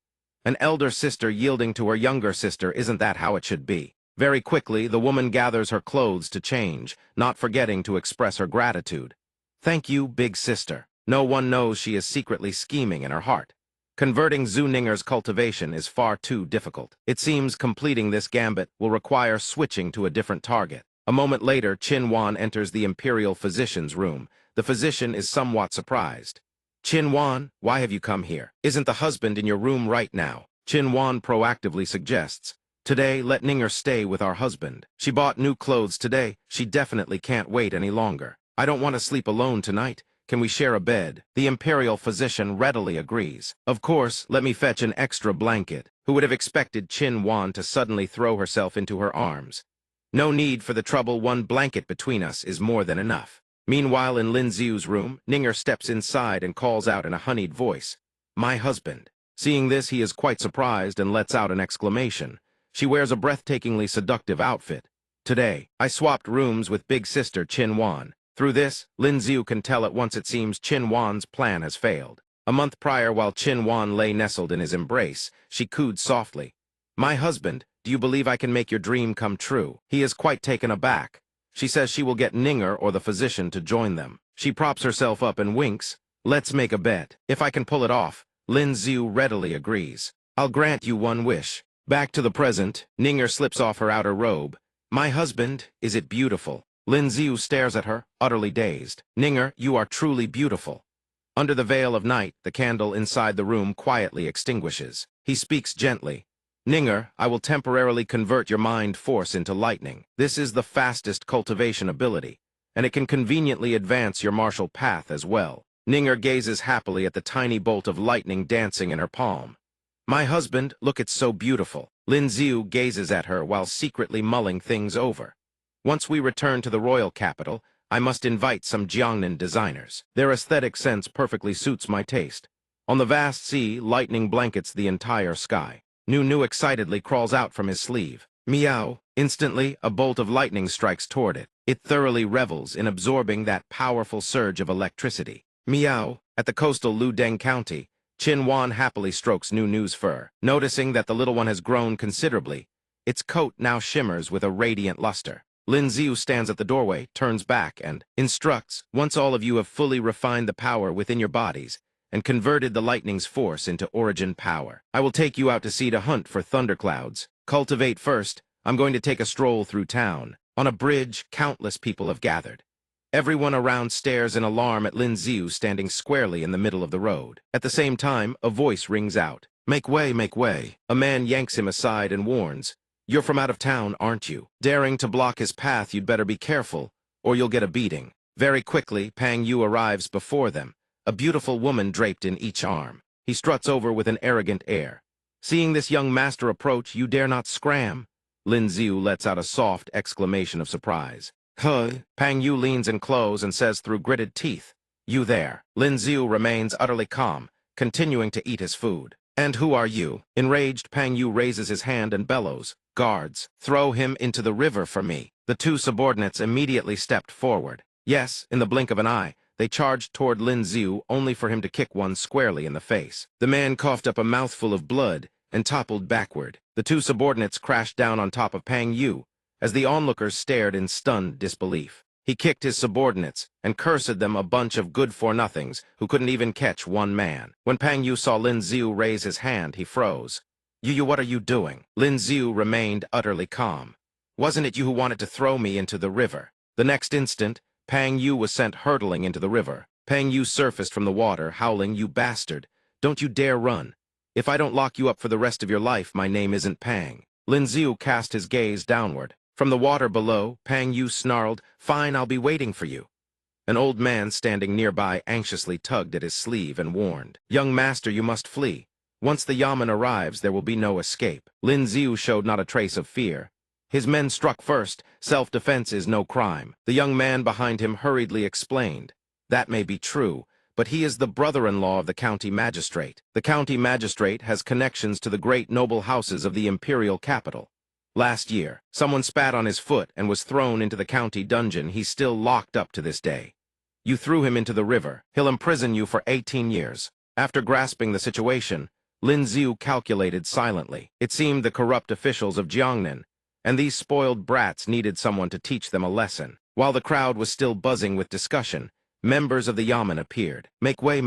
An elder sister yielding to her younger sister, isn't that how it should be? Very quickly, the woman gathers her clothes to change, not forgetting to express her gratitude. Thank you, big sister. No one knows she is secretly scheming in her heart. Converting Zhu Ninger's cultivation is far too difficult. It seems completing this gambit will require switching to a different target. A moment later, Qin Wan enters the imperial physician's room. The physician is somewhat surprised. Qin Wan, why have you come here? Isn't the husband in your room right now? Qin Wan proactively suggests. Today, let Ninger stay with our husband. She bought new clothes today. She definitely can't wait any longer. I don't want to sleep alone tonight. Can we share a bed? The imperial physician readily agrees. Of course, let me fetch an extra blanket. Who would have expected Qin Wan to suddenly throw herself into her arms? No need for the trouble. One blanket between us is more than enough. Meanwhile, in Lin Xiu's room, Ninger steps inside and calls out in a honeyed voice, my husband. Seeing this, he is quite surprised and lets out an exclamation. She wears a breathtakingly seductive outfit. Today, I swapped rooms with big sister Qin Wan. Through this, Lin Xiu can tell at once it seems Qin Wan's plan has failed. A month prior, while Qin Wan lay nestled in his embrace, she cooed softly, my husband, do you believe I can make your dream come true? He is quite taken aback. She says she will get Ninger or the physician to join them. She props herself up and winks. Let's make a bet. If I can pull it off, Lin Xiu readily agrees. I'll grant you one wish. Back to the present, Ninger slips off her outer robe. My husband, is it beautiful? Lin Xiu stares at her, utterly dazed. Ninger, you are truly beautiful. Under the veil of night, the candle inside the room quietly extinguishes. He speaks gently. Ninger, I will temporarily convert your mind force into lightning. This is the fastest cultivation ability, and it can conveniently advance your martial path as well. Ninger gazes happily at the tiny bolt of lightning dancing in her palm. My husband, look, it's so beautiful. Lin Xiu gazes at her while secretly mulling things over. Once we return to the royal capital, I must invite some Jiangnan designers. Their aesthetic sense perfectly suits my taste. On the vast sea, lightning blankets the entire sky. Nu excitedly crawls out from his sleeve. Meow. Instantly, a bolt of lightning strikes toward it. It thoroughly revels in absorbing that powerful surge of electricity. Meow. At the coastal Ludeng County, Qin Wan happily strokes Nu's fur. Noticing that the little one has grown considerably, its coat now shimmers with a radiant luster. Lin Ziu stands at the doorway, turns back, and instructs, once all of you have fully refined the power within your bodies and converted the lightning's force into origin power, I will take you out to sea to hunt for thunderclouds. Cultivate first. I'm going to take a stroll through town. On a bridge, countless people have gathered. Everyone around stares in alarm at Lin Ziu standing squarely in the middle of the road. At the same time, a voice rings out. Make way, make way. A man yanks him aside and warns, you're from out of town, aren't you? Daring to block his path, you'd better be careful, or you'll get a beating. Very quickly, Pang Yu arrives before them, a beautiful woman draped in each arm. He struts over with an arrogant air. Seeing this young master approach, you dare not scram? Lin Ziu lets out a soft exclamation of surprise. Huh? Pang Yu leans in close and says through gritted teeth, you there. Lin Ziu remains utterly calm, continuing to eat his food. And who are you? Enraged, Pang Yu raises his hand and bellows, guards, throw him into the river for me. The two subordinates immediately stepped forward. Yes, in the blink of an eye, they charged toward Lin Ziu only for him to kick one squarely in the face. The man coughed up a mouthful of blood and toppled backward. The two subordinates crashed down on top of Pang Yu as the onlookers stared in stunned disbelief. He kicked his subordinates and cursed them a bunch of good-for-nothings who couldn't even catch one man. When Pang Yu saw Lin Ziu raise his hand, he froze. You, what are you doing? Lin Ziu remained utterly calm. Wasn't it you who wanted to throw me into the river? The next instant, Pang Yu was sent hurtling into the river. Pang Yu surfaced from the water, howling, you bastard. Don't you dare run. If I don't lock you up for the rest of your life, my name isn't Pang. Lin Ziu cast his gaze downward. From the water below, Pang Yu snarled, fine, I'll be waiting for you. An old man standing nearby anxiously tugged at his sleeve and warned, young master, you must flee. Once the yamen arrives, there will be no escape. Lin Ziu showed not a trace of fear. His men struck first. Self-defense is no crime. The young man behind him hurriedly explained, that may be true, but he is the brother-in-law of the county magistrate. The county magistrate has connections to the great noble houses of the imperial capital. Last year, someone spat on his foot and was thrown into the county dungeon. He's still locked up to this day. You threw him into the river. He'll imprison you for 18 years. After grasping the situation, Lin Ziu calculated silently. It seemed the corrupt officials of Jiangnan and these spoiled brats needed someone to teach them a lesson. While the crowd was still buzzing with discussion, members of the yamen appeared. Make way,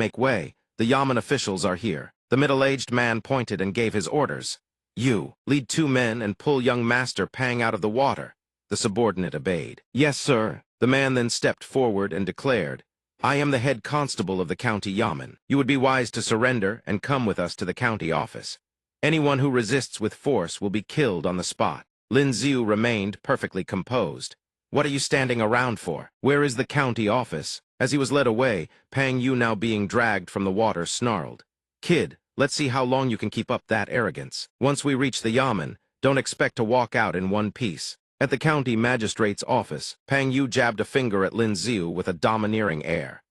the yamen officials are here. The middle-aged man pointed and gave his orders. You, lead 2 men and pull young master Pang out of the water. The subordinate obeyed. Yes, sir. The man then stepped forward and declared, I am the head constable of the county yamen. You would be wise to surrender and come with us to the county office. Anyone who resists with force will be killed on the spot. Lin Ziu remained perfectly composed. What are you standing around for? Where is the county office? As he was led away, Pang Yu, now being dragged from the water, snarled, Kid, let's see how long you can keep up that arrogance. Once we reach the yamen, don't expect to walk out in one piece. At the county magistrate's office, Pang Yu jabbed a finger at Lin Ziu with a domineering air.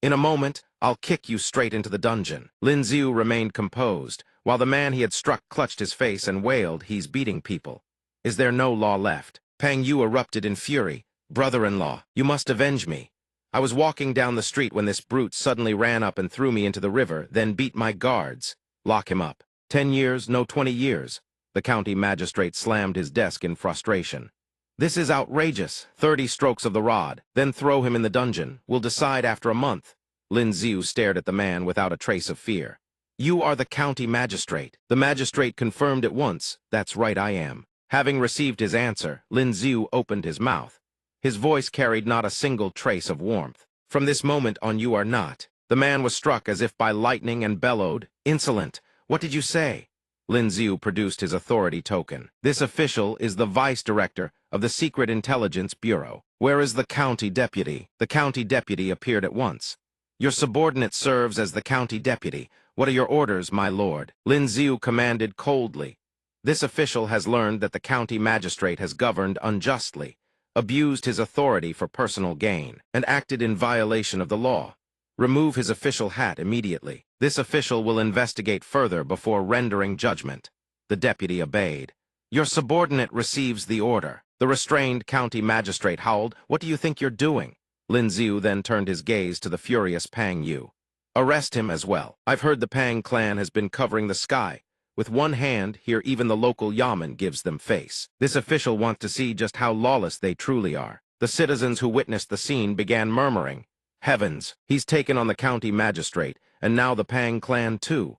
In a moment, I'll kick you straight into the dungeon. Lin Ziu remained composed, while the man he had struck clutched his face and wailed, he's beating people. Is there no law left? Pang Yu erupted in fury. Brother-in-law, you must avenge me. I was walking down the street when this brute suddenly ran up and threw me into the river, then beat my guards. Lock him up. 10 years, no 20 years. The county magistrate slammed his desk in frustration. This is outrageous. 30 strokes of the rod. Then throw him in the dungeon. We'll decide after a month. Lin Ziu stared at the man without a trace of fear. You are the county magistrate. The magistrate confirmed at once. That's right, I am. Having received his answer, Lin Ziu opened his mouth. His voice carried not a single trace of warmth. From this moment on, you are not. The man was struck as if by lightning and bellowed, Insolent! What did you say? Lin Ziu produced his authority token. This official is the vice director of the Secret Intelligence Bureau. Where is the county deputy? The county deputy appeared at once. Your subordinate serves as the county deputy. What are your orders, my lord? Lin Ziu commanded coldly. This official has learned that the county magistrate has governed unjustly, abused his authority for personal gain, and acted in violation of the law. Remove his official hat immediately. This official will investigate further before rendering judgment. The deputy obeyed. Your subordinate receives the order. The restrained county magistrate howled, What do you think you're doing? Lin Ziu then turned his gaze to the furious Pang Yu. Arrest him as well. I've heard the Pang clan has been covering the sky With one hand, here even the local yamen gives them face. This official wants to see just how lawless they truly are. The citizens who witnessed the scene began murmuring, "Heavens, he's taken on the county magistrate, and now the Pang clan too."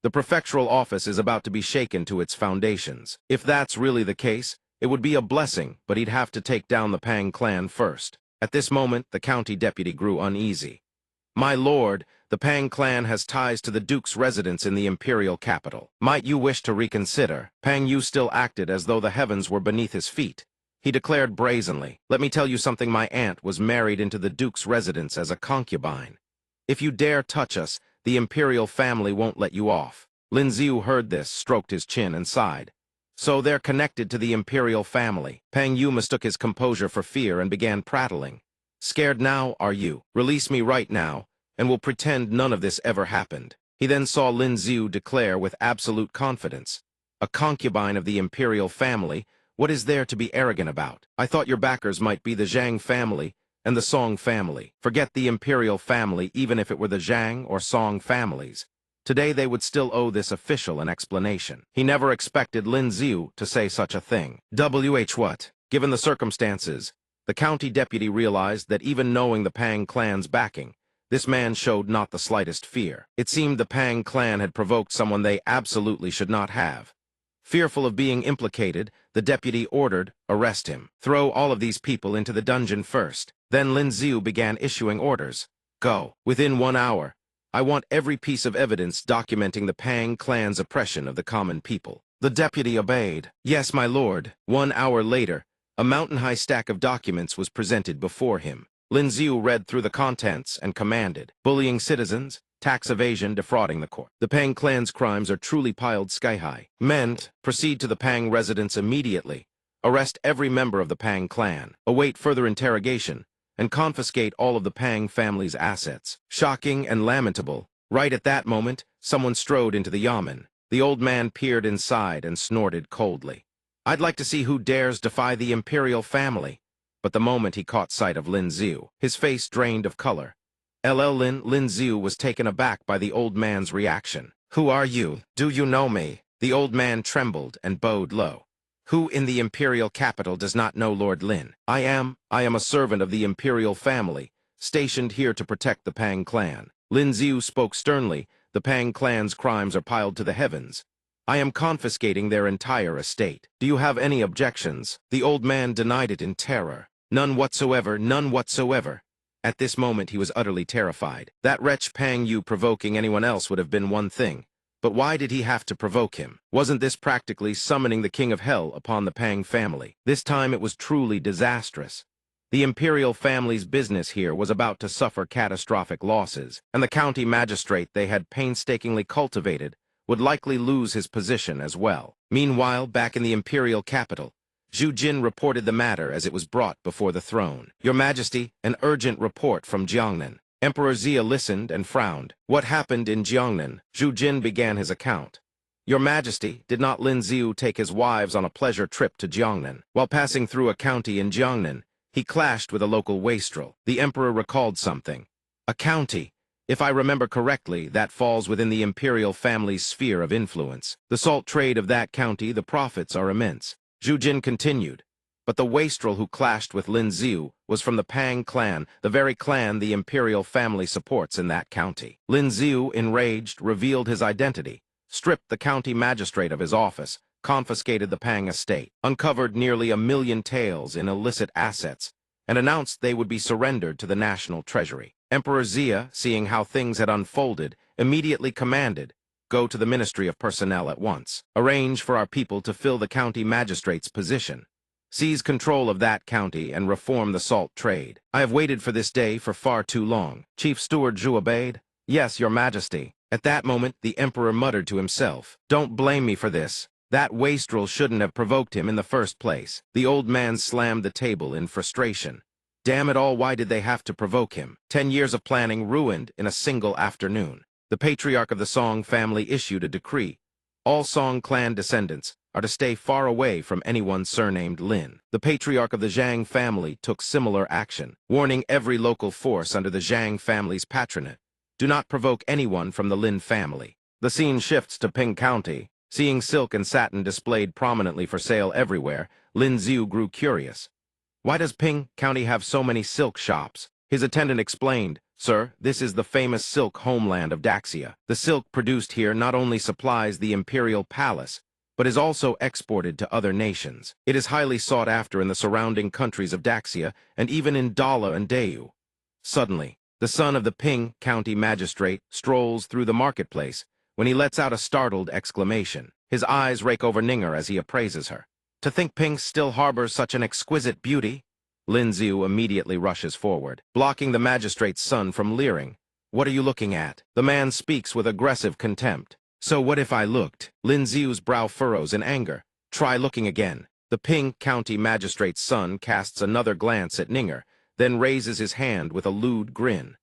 The prefectural office is about to be shaken to its foundations. If that's really the case, it would be a blessing, but he'd have to take down the Pang clan first. At this moment, the county deputy grew uneasy. "My lord, the Pang clan has ties to the Duke's residence in the imperial capital. Might you wish to reconsider?" Pang Yu still acted as though the heavens were beneath his feet. He declared brazenly, "Let me tell you something. My aunt was married into the Duke's residence as a concubine. If you dare touch us, the imperial family won't let you off." Lin Ziu heard this, stroked his chin, and sighed. "So they're connected to the imperial family." Pang Yu mistook his composure for fear and began prattling. "Scared now, are you? Release me right now, and we'll pretend none of this ever happened." He then saw Lin Ziu declare with absolute confidence, "A concubine of the imperial family? What is there to be arrogant about? I thought your backers might be the Zhang family and the Song family. Forget the imperial family, even if it were the Zhang or Song families. Today they would still owe this official an explanation." He never expected Lin Ziu to say such a thing. What? Given the circumstances, the county deputy realized that even knowing the Pang clan's backing, this man showed not the slightest fear. It seemed the Pang clan had provoked someone they absolutely should not have. Fearful of being implicated, the deputy ordered, "Arrest him. Throw all of these people into the dungeon first." Then Lin Ziu began issuing orders. "Go. Within 1 hour. I want every piece of evidence documenting the Pang clan's oppression of the common people." The deputy obeyed. "Yes, my lord." 1 hour later, a mountain-high stack of documents was presented before him. Lin Ziu read through the contents and commanded, "Bullying citizens, tax evasion, defrauding the court. The Pang clan's crimes are truly piled sky-high. Men, proceed to the Pang residence immediately. Arrest every member of the Pang clan. Await further interrogation, and confiscate all of the Pang family's assets." Shocking and lamentable. Right at that moment, someone strode into the yamen. The old man peered inside and snorted coldly. "I'd like to see who dares defy the imperial family." But the moment he caught sight of Lin Ziu, his face drained of color. Lin Ziu was taken aback by the old man's reaction. "Who are you? Do you know me?" The old man trembled and bowed low. "Who in the imperial capital does not know Lord Lin? I am a servant of the imperial family, stationed here to protect the Pang clan." Lin Ziu spoke sternly. "The Pang clan's crimes are piled to the heavens. I am confiscating their entire estate. Do you have any objections?" The old man denied it in terror. "None whatsoever, none whatsoever." At this moment he was utterly terrified. That wretch Pang Yu provoking anyone else would have been one thing. But why did he have to provoke him? Wasn't this practically summoning the king of hell upon the Pang family? This time it was truly disastrous. The imperial family's business here was about to suffer catastrophic losses, and the county magistrate they had painstakingly cultivated would likely lose his position as well. Meanwhile, back in the imperial capital, Zhu Jin reported the matter as it was brought before the throne. "Your Majesty, an urgent report from Jiangnan." Emperor Xia listened and frowned. "What happened in Jiangnan?" Zhu Jin began his account. "Your Majesty, did not Lin Ziu take his wives on a pleasure trip to Jiangnan? While passing through a county in Jiangnan, he clashed with a local wastrel." The emperor recalled something. "A county? If I remember correctly, that falls within the imperial family's sphere of influence. The salt trade of that county, the profits are immense." Zhu Jin continued, "But the wastrel who clashed with Lin Ziu was from the Pang clan, the very clan the imperial family supports in that county." Lin Ziu, enraged, revealed his identity, stripped the county magistrate of his office, confiscated the Pang estate, uncovered nearly 1 million taels in illicit assets, and announced they would be surrendered to the national treasury. Emperor Xia, seeing how things had unfolded, immediately commanded, "Go to the Ministry of Personnel at once. Arrange for our people to fill the county magistrate's position. Seize control of that county and reform the salt trade. I have waited for this day for far too long." Chief Steward Zhu obeyed. "Yes, Your Majesty." At that moment, the emperor muttered to himself, "Don't blame me for this. That wastrel shouldn't have provoked him in the first place." The old man slammed the table in frustration. Damn it all, why did they have to provoke him? 10 years of planning ruined in a single afternoon. The patriarch of the Song family issued a decree. All Song clan descendants are to stay far away from anyone surnamed Lin. The patriarch of the Zhang family took similar action, warning every local force under the Zhang family's patronage, "Do not provoke anyone from the Lin family." The scene shifts to Ping County. Seeing silk and satin displayed prominently for sale everywhere, Lin Xiu grew curious. Why does Ping County have so many silk shops? His attendant explained, Sir, this is the famous silk homeland of Daxia. The silk produced here not only supplies the imperial palace, but is also exported to other nations. It is highly sought after in the surrounding countries of Daxia and even in Dala and Dayu. Suddenly, the son of the Ping County magistrate strolls through the marketplace when he lets out a startled exclamation. His eyes rake over Ninger as he appraises her. To think Ping still harbors such an exquisite beauty? Lin Xiu immediately rushes forward, blocking the magistrate's son from leering. What are you looking at? The man speaks with aggressive contempt. So what if I looked? Lin Xiu's brow furrows in anger. Try looking again. The Ping County magistrate's son casts another glance at Ninger, then raises his hand with a lewd grin.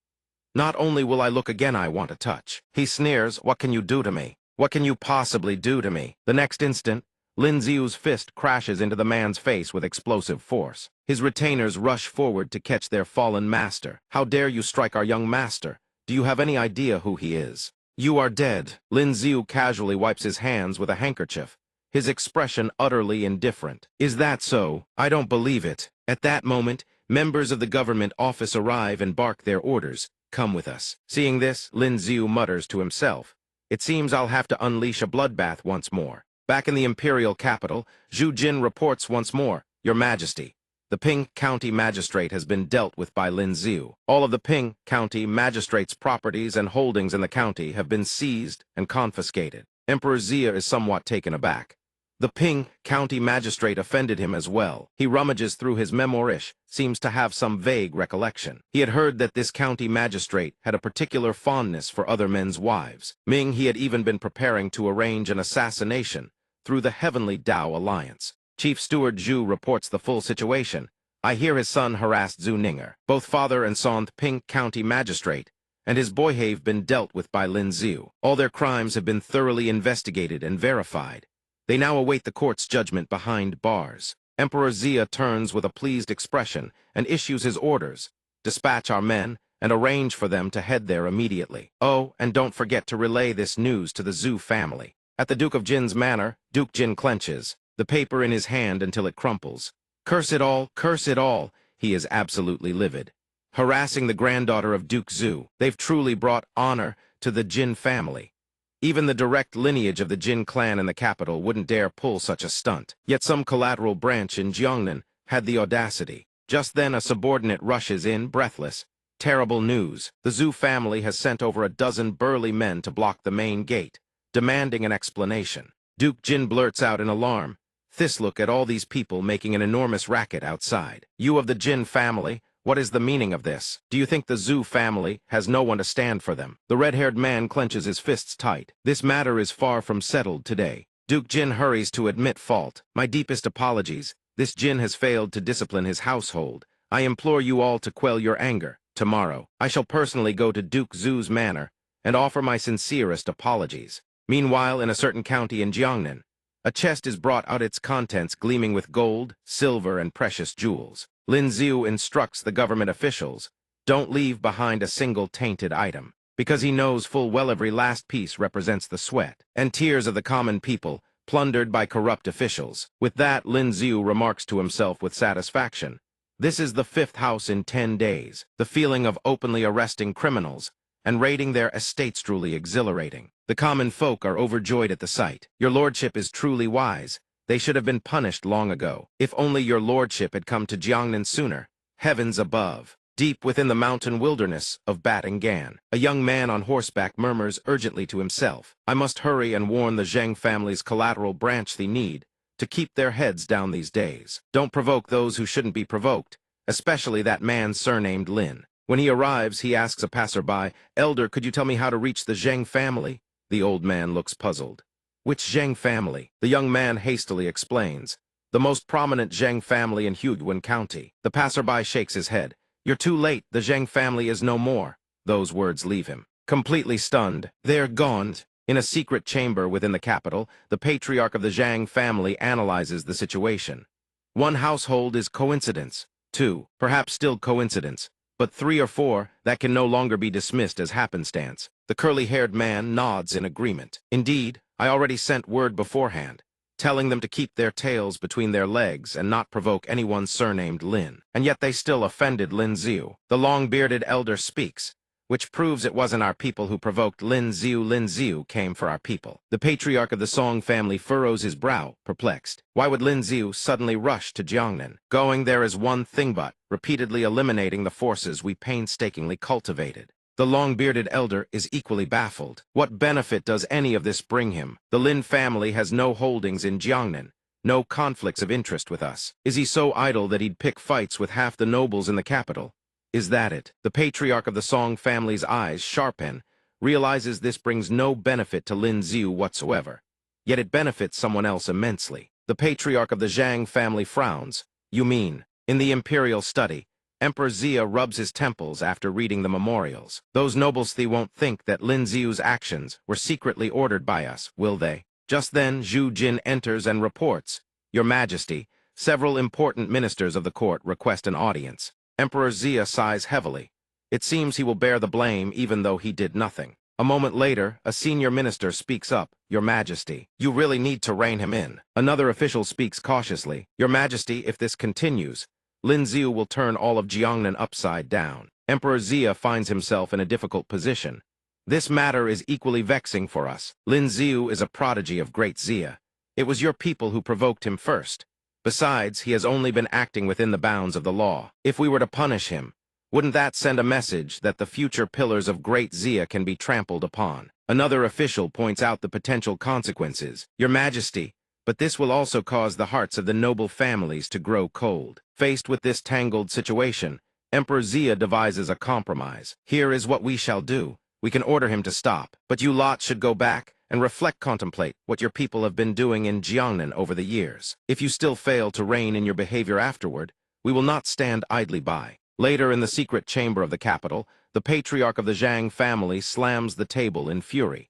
Not only will I look again, I want to touch. He sneers, what can you do to me? What can you possibly do to me? The next instant, Lin Xiu's fist crashes into the man's face with explosive force. His retainers rush forward to catch their fallen master. How dare you strike our young master? Do you have any idea who he is? You are dead. Lin Xiu casually wipes his hands with a handkerchief, his expression utterly indifferent. Is that so? I don't believe it. At that moment, members of the government office arrive and bark their orders. Come with us. Seeing this, Lin Xiu mutters to himself. It seems I'll have to unleash a bloodbath once more. Back in the imperial capital, Zhu Jin reports once more, Your Majesty. The Ping County magistrate has been dealt with by Lin Xiu. All of the Ping County magistrate's properties and holdings in the county have been seized and confiscated. Emperor Xia is somewhat taken aback. The Ping County magistrate offended him as well. He rummages through his memoirs, seems to have some vague recollection. He had heard that this county magistrate had a particular fondness for other men's wives. Ming he had even been preparing to arrange an assassination through the Heavenly Tao Alliance. Chief Steward Zhu reports the full situation. I hear his son harassed Zhu Ninger. Both father and son Ping County magistrate and his boy have been dealt with by Lin Xiu. All their crimes have been thoroughly investigated and verified. They now await the court's judgment behind bars. Emperor Xia turns with a pleased expression and issues his orders. Dispatch our men and arrange for them to head there immediately. Oh, and don't forget to relay this news to the Zhu family. At the Duke of Jin's manor, Duke Jin clenches, the paper in his hand until it crumples. Curse it all, he is absolutely livid. Harassing the granddaughter of Duke Zhu, they've truly brought honor to the Jin family. Even the direct lineage of the Jin clan in the capital wouldn't dare pull such a stunt. Yet some collateral branch in Jiangnan had the audacity. Just then a subordinate rushes in, breathless. Terrible news. The Zhu family has sent over a dozen burly men to block the main gate, demanding an explanation. Duke Jin blurts out in alarm. This look at all these people making an enormous racket outside. You of the Jin family, what is the meaning of this? Do you think the Zhu family has no one to stand for them? The red-haired man clenches his fists tight. This matter is far from settled today. Duke Jin hurries to admit fault. My deepest apologies. This Jin has failed to discipline his household. I implore you all to quell your anger. Tomorrow, I shall personally go to Duke Zhu's manor and offer my sincerest apologies. Meanwhile, in a certain county in Jiangnan, a chest is brought out, its contents gleaming with gold, silver, and precious jewels. Lin Xiu instructs the government officials, don't leave behind a single tainted item, because he knows full well every last piece represents the sweat and tears of the common people, plundered by corrupt officials. With that, Lin Xiu remarks to himself with satisfaction, this is the 5th house in 10 days. The feeling of openly arresting criminals and raiding their estates truly exhilarating. The common folk are overjoyed at the sight. Your lordship is truly wise. They should have been punished long ago. If only your lordship had come to Jiangnan sooner. Heavens above. Deep within the mountain wilderness of Batingan, a young man on horseback murmurs urgently to himself, I must hurry and warn the Zheng family's collateral branch they need to keep their heads down these days. Don't provoke those who shouldn't be provoked, especially that man surnamed Lin. When he arrives, he asks a passerby, Elder, could you tell me how to reach the Zheng family? The old man looks puzzled. Which Zheng family? The young man hastily explains. The most prominent Zheng family in Huguan County. The passerby shakes his head. You're too late, the Zheng family is no more. Those words leave him. Completely stunned. They're gone. In a secret chamber within the capital, the patriarch of the Zhang family analyzes the situation. 1 household is coincidence. 2, perhaps still coincidence. But 3 or 4, that can no longer be dismissed as happenstance. The curly-haired man nods in agreement. Indeed, I already sent word beforehand, telling them to keep their tails between their legs and not provoke anyone surnamed Lin. And yet they still offended Lin Xiu. The long-bearded elder speaks, which proves it wasn't our people who provoked Lin Xiu. Lin Xiu came for our people. The patriarch of the Song family furrows his brow, perplexed. Why would Lin Xiu suddenly rush to Jiangnan? Going there is one thing but, repeatedly eliminating the forces we painstakingly cultivated. The long-bearded elder is equally baffled. What benefit does any of this bring him? The Lin family has no holdings in Jiangnan, no conflicts of interest with us. Is he so idle that he'd pick fights with half the nobles in the capital? Is that it? The patriarch of the Song family's eyes sharpen, realizes this brings no benefit to Lin Xiu whatsoever. Yet it benefits someone else immensely. The patriarch of the Zhang family frowns. You mean, in the imperial study, Emperor Xia rubs his temples after reading the memorials. Those nobles won't think that Lin Xiu's actions were secretly ordered by us, will they? Just then, Zhu Jin enters and reports, Your Majesty, several important ministers of the court request an audience. Emperor Xia sighs heavily. It seems he will bear the blame even though he did nothing. A moment later, a senior minister speaks up, Your Majesty, you really need to rein him in. Another official speaks cautiously, Your Majesty, if this continues, Lin Xiu will turn all of Jiangnan upside down. Emperor Xia finds himself in a difficult position. This matter is equally vexing for us. Lin Xiu is a prodigy of great Xia. It was your people who provoked him first. Besides, he has only been acting within the bounds of the law. If we were to punish him, wouldn't that send a message that the future pillars of great Xia can be trampled upon? Another official points out the potential consequences. Your Majesty, but this will also cause the hearts of the noble families to grow cold. Faced with this tangled situation, Emperor Xia devises a compromise. Here is what we shall do. We can order him to stop, but you lot should go back and contemplate what your people have been doing in Jiangnan over the years. If you still fail to rein in your behavior afterward, we will not stand idly by. Later in the secret chamber of the capital, the patriarch of the Zhang family slams the table in fury.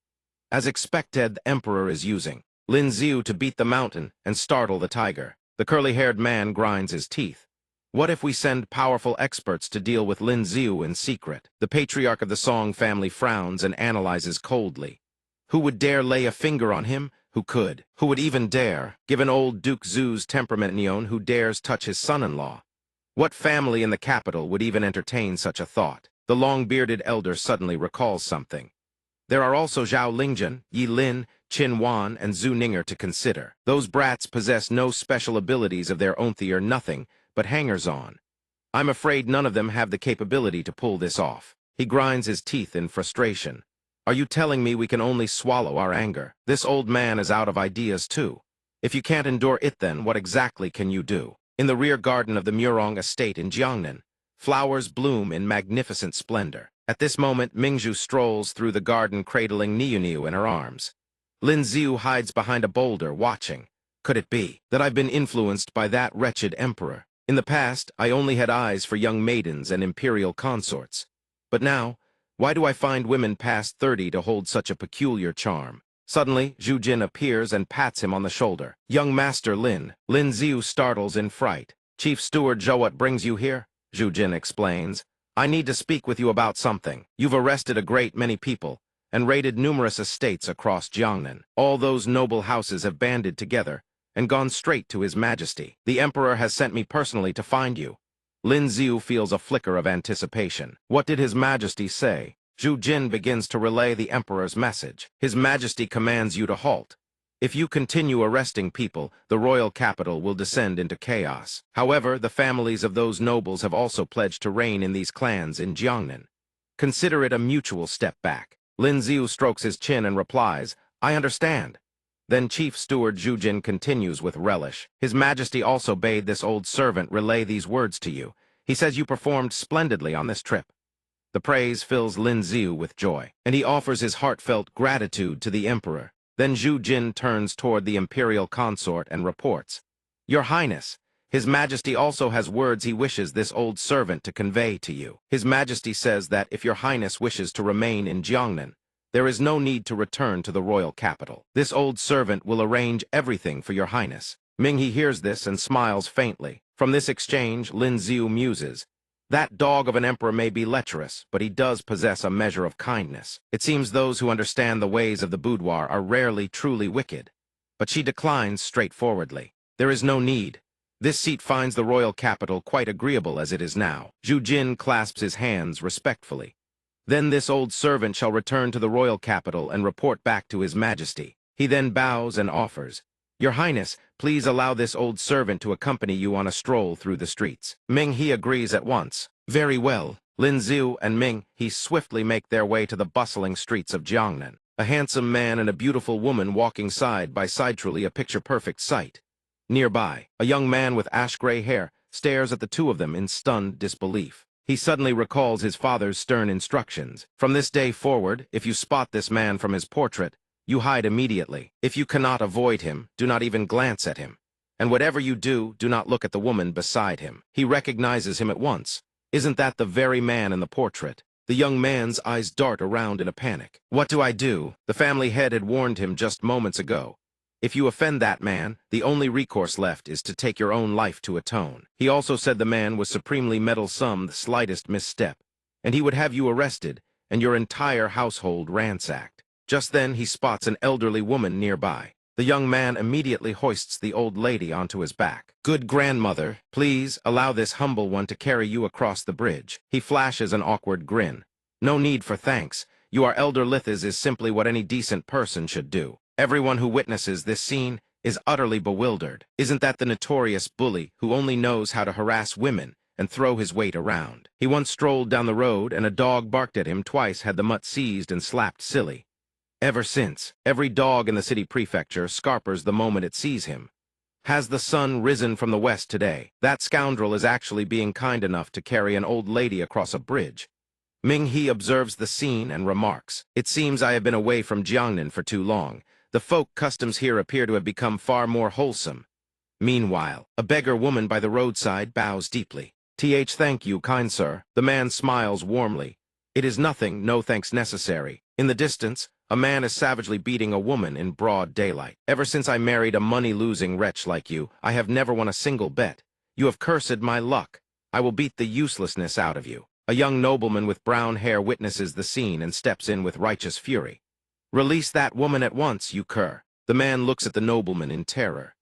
As expected, the emperor is using Lin Xiu to beat the mountain and startle the tiger. The curly-haired man grinds his teeth. What if we send powerful experts to deal with Lin Xiu in secret? The patriarch of the Song family frowns and analyzes coldly. Who would dare lay a finger on him? Who could? Who would even dare? Given old Duke Zhu's temperament, who dares touch his son-in-law? What family in the capital would even entertain such a thought? The long-bearded elder suddenly recalls something. There are also Zhao Lingjun, Yi Lin, Qin Wan, and Zhu Ninger to consider. Those brats possess no special abilities of their own, they're nothing but hangers-on. I'm afraid none of them have the capability to pull this off. He grinds his teeth in frustration. Are you telling me we can only swallow our anger? This old man is out of ideas too. If you can't endure it, then what exactly can you do? In the rear garden of the Murong estate in Jiangnan, flowers bloom in magnificent splendor. At this moment, Mingzhu strolls through the garden cradling Niu in her arms. Lin Xiu hides behind a boulder, watching. Could it be that I've been influenced by that wretched emperor? In the past, I only had eyes for young maidens and imperial consorts. But now, why do I find women past 30 to hold such a peculiar charm? Suddenly, Zhu Jin appears and pats him on the shoulder. Young Master Lin. Lin Xiu startles in fright. Chief Steward Zhou, what brings you here? Zhu Jin explains. I need to speak with you about something. You've arrested a great many people and raided numerous estates across Jiangnan. All those noble houses have banded together and gone straight to His Majesty. The Emperor has sent me personally to find you. Lin Xiu feels a flicker of anticipation. What did His Majesty say? Zhu Jin begins to relay the Emperor's message. His Majesty commands you to halt. If you continue arresting people, the royal capital will descend into chaos. However, the families of those nobles have also pledged to reign in these clans in Jiangnan. Consider it a mutual step back. Lin Xiu strokes his chin and replies, I understand. Then Chief Steward Zhu Jin continues with relish. His Majesty also bade this old servant relay these words to you. He says you performed splendidly on this trip. The praise fills Lin Xiu with joy, and he offers his heartfelt gratitude to the Emperor. Then Zhu Jin turns toward the imperial consort and reports, Your Highness, His Majesty also has words he wishes this old servant to convey to you. His Majesty says that if Your Highness wishes to remain in Jiangnan, there is no need to return to the royal capital. This old servant will arrange everything for Your Highness. Ming He hears this and smiles faintly. From this exchange, Lin Xiu muses, That dog of an emperor may be lecherous, but he does possess a measure of kindness. It seems those who understand the ways of the boudoir are rarely truly wicked. But she declines straightforwardly. There is no need. This seat finds the royal capital quite agreeable as it is now. Zhu Jin clasps his hands respectfully. Then this old servant shall return to the royal capital and report back to his majesty. He then bows and offers, "Your Highness, please allow this old servant to accompany you on a stroll through the streets." Ming He agrees at once. Very well. Lin Xiu and Ming He swiftly make their way to the bustling streets of Jiangnan. A handsome man and a beautiful woman walking side by side, truly a picture-perfect sight. Nearby, a young man with ash-gray hair stares at the two of them in stunned disbelief. He suddenly recalls his father's stern instructions. From this day forward, if you spot this man from his portrait, you hide immediately. If you cannot avoid him, do not even glance at him. And whatever you do, do not look at the woman beside him. He recognizes him at once. Isn't that the very man in the portrait? The young man's eyes dart around in a panic. What do I do? The family head had warned him just moments ago. If you offend that man, the only recourse left is to take your own life to atone. He also said the man was supremely meddlesome, the slightest misstep, and he would have you arrested and your entire household ransacked. Just then he spots an elderly woman nearby. The young man immediately hoists the old lady onto his back. "Good grandmother, please allow this humble one to carry you across the bridge." He flashes an awkward grin. "No need for thanks. Your elder Lithas is simply what any decent person should do." Everyone who witnesses this scene is utterly bewildered. Isn't that the notorious bully who only knows how to harass women and throw his weight around? He once strolled down the road and a dog barked at him twice, had the mutt seized and slapped silly. Ever since, every dog in the city prefecture scarpers the moment it sees him. Has the sun risen from the west today? That scoundrel is actually being kind enough to carry an old lady across a bridge. Ming He observes the scene and remarks, "It seems I have been away from Jiangnan for too long. The folk customs here appear to have become far more wholesome." Meanwhile, a beggar woman by the roadside bows deeply. Thank you, kind sir." The man smiles warmly. "It is nothing, no thanks necessary." In the distance, a man is savagely beating a woman in broad daylight. "Ever since I married a money-losing wretch like you, I have never won a single bet. You have cursed my luck. I will beat the uselessness out of you." A young nobleman with brown hair witnesses the scene and steps in with righteous fury. "Release that woman at once, you cur." The man looks at the nobleman in terror.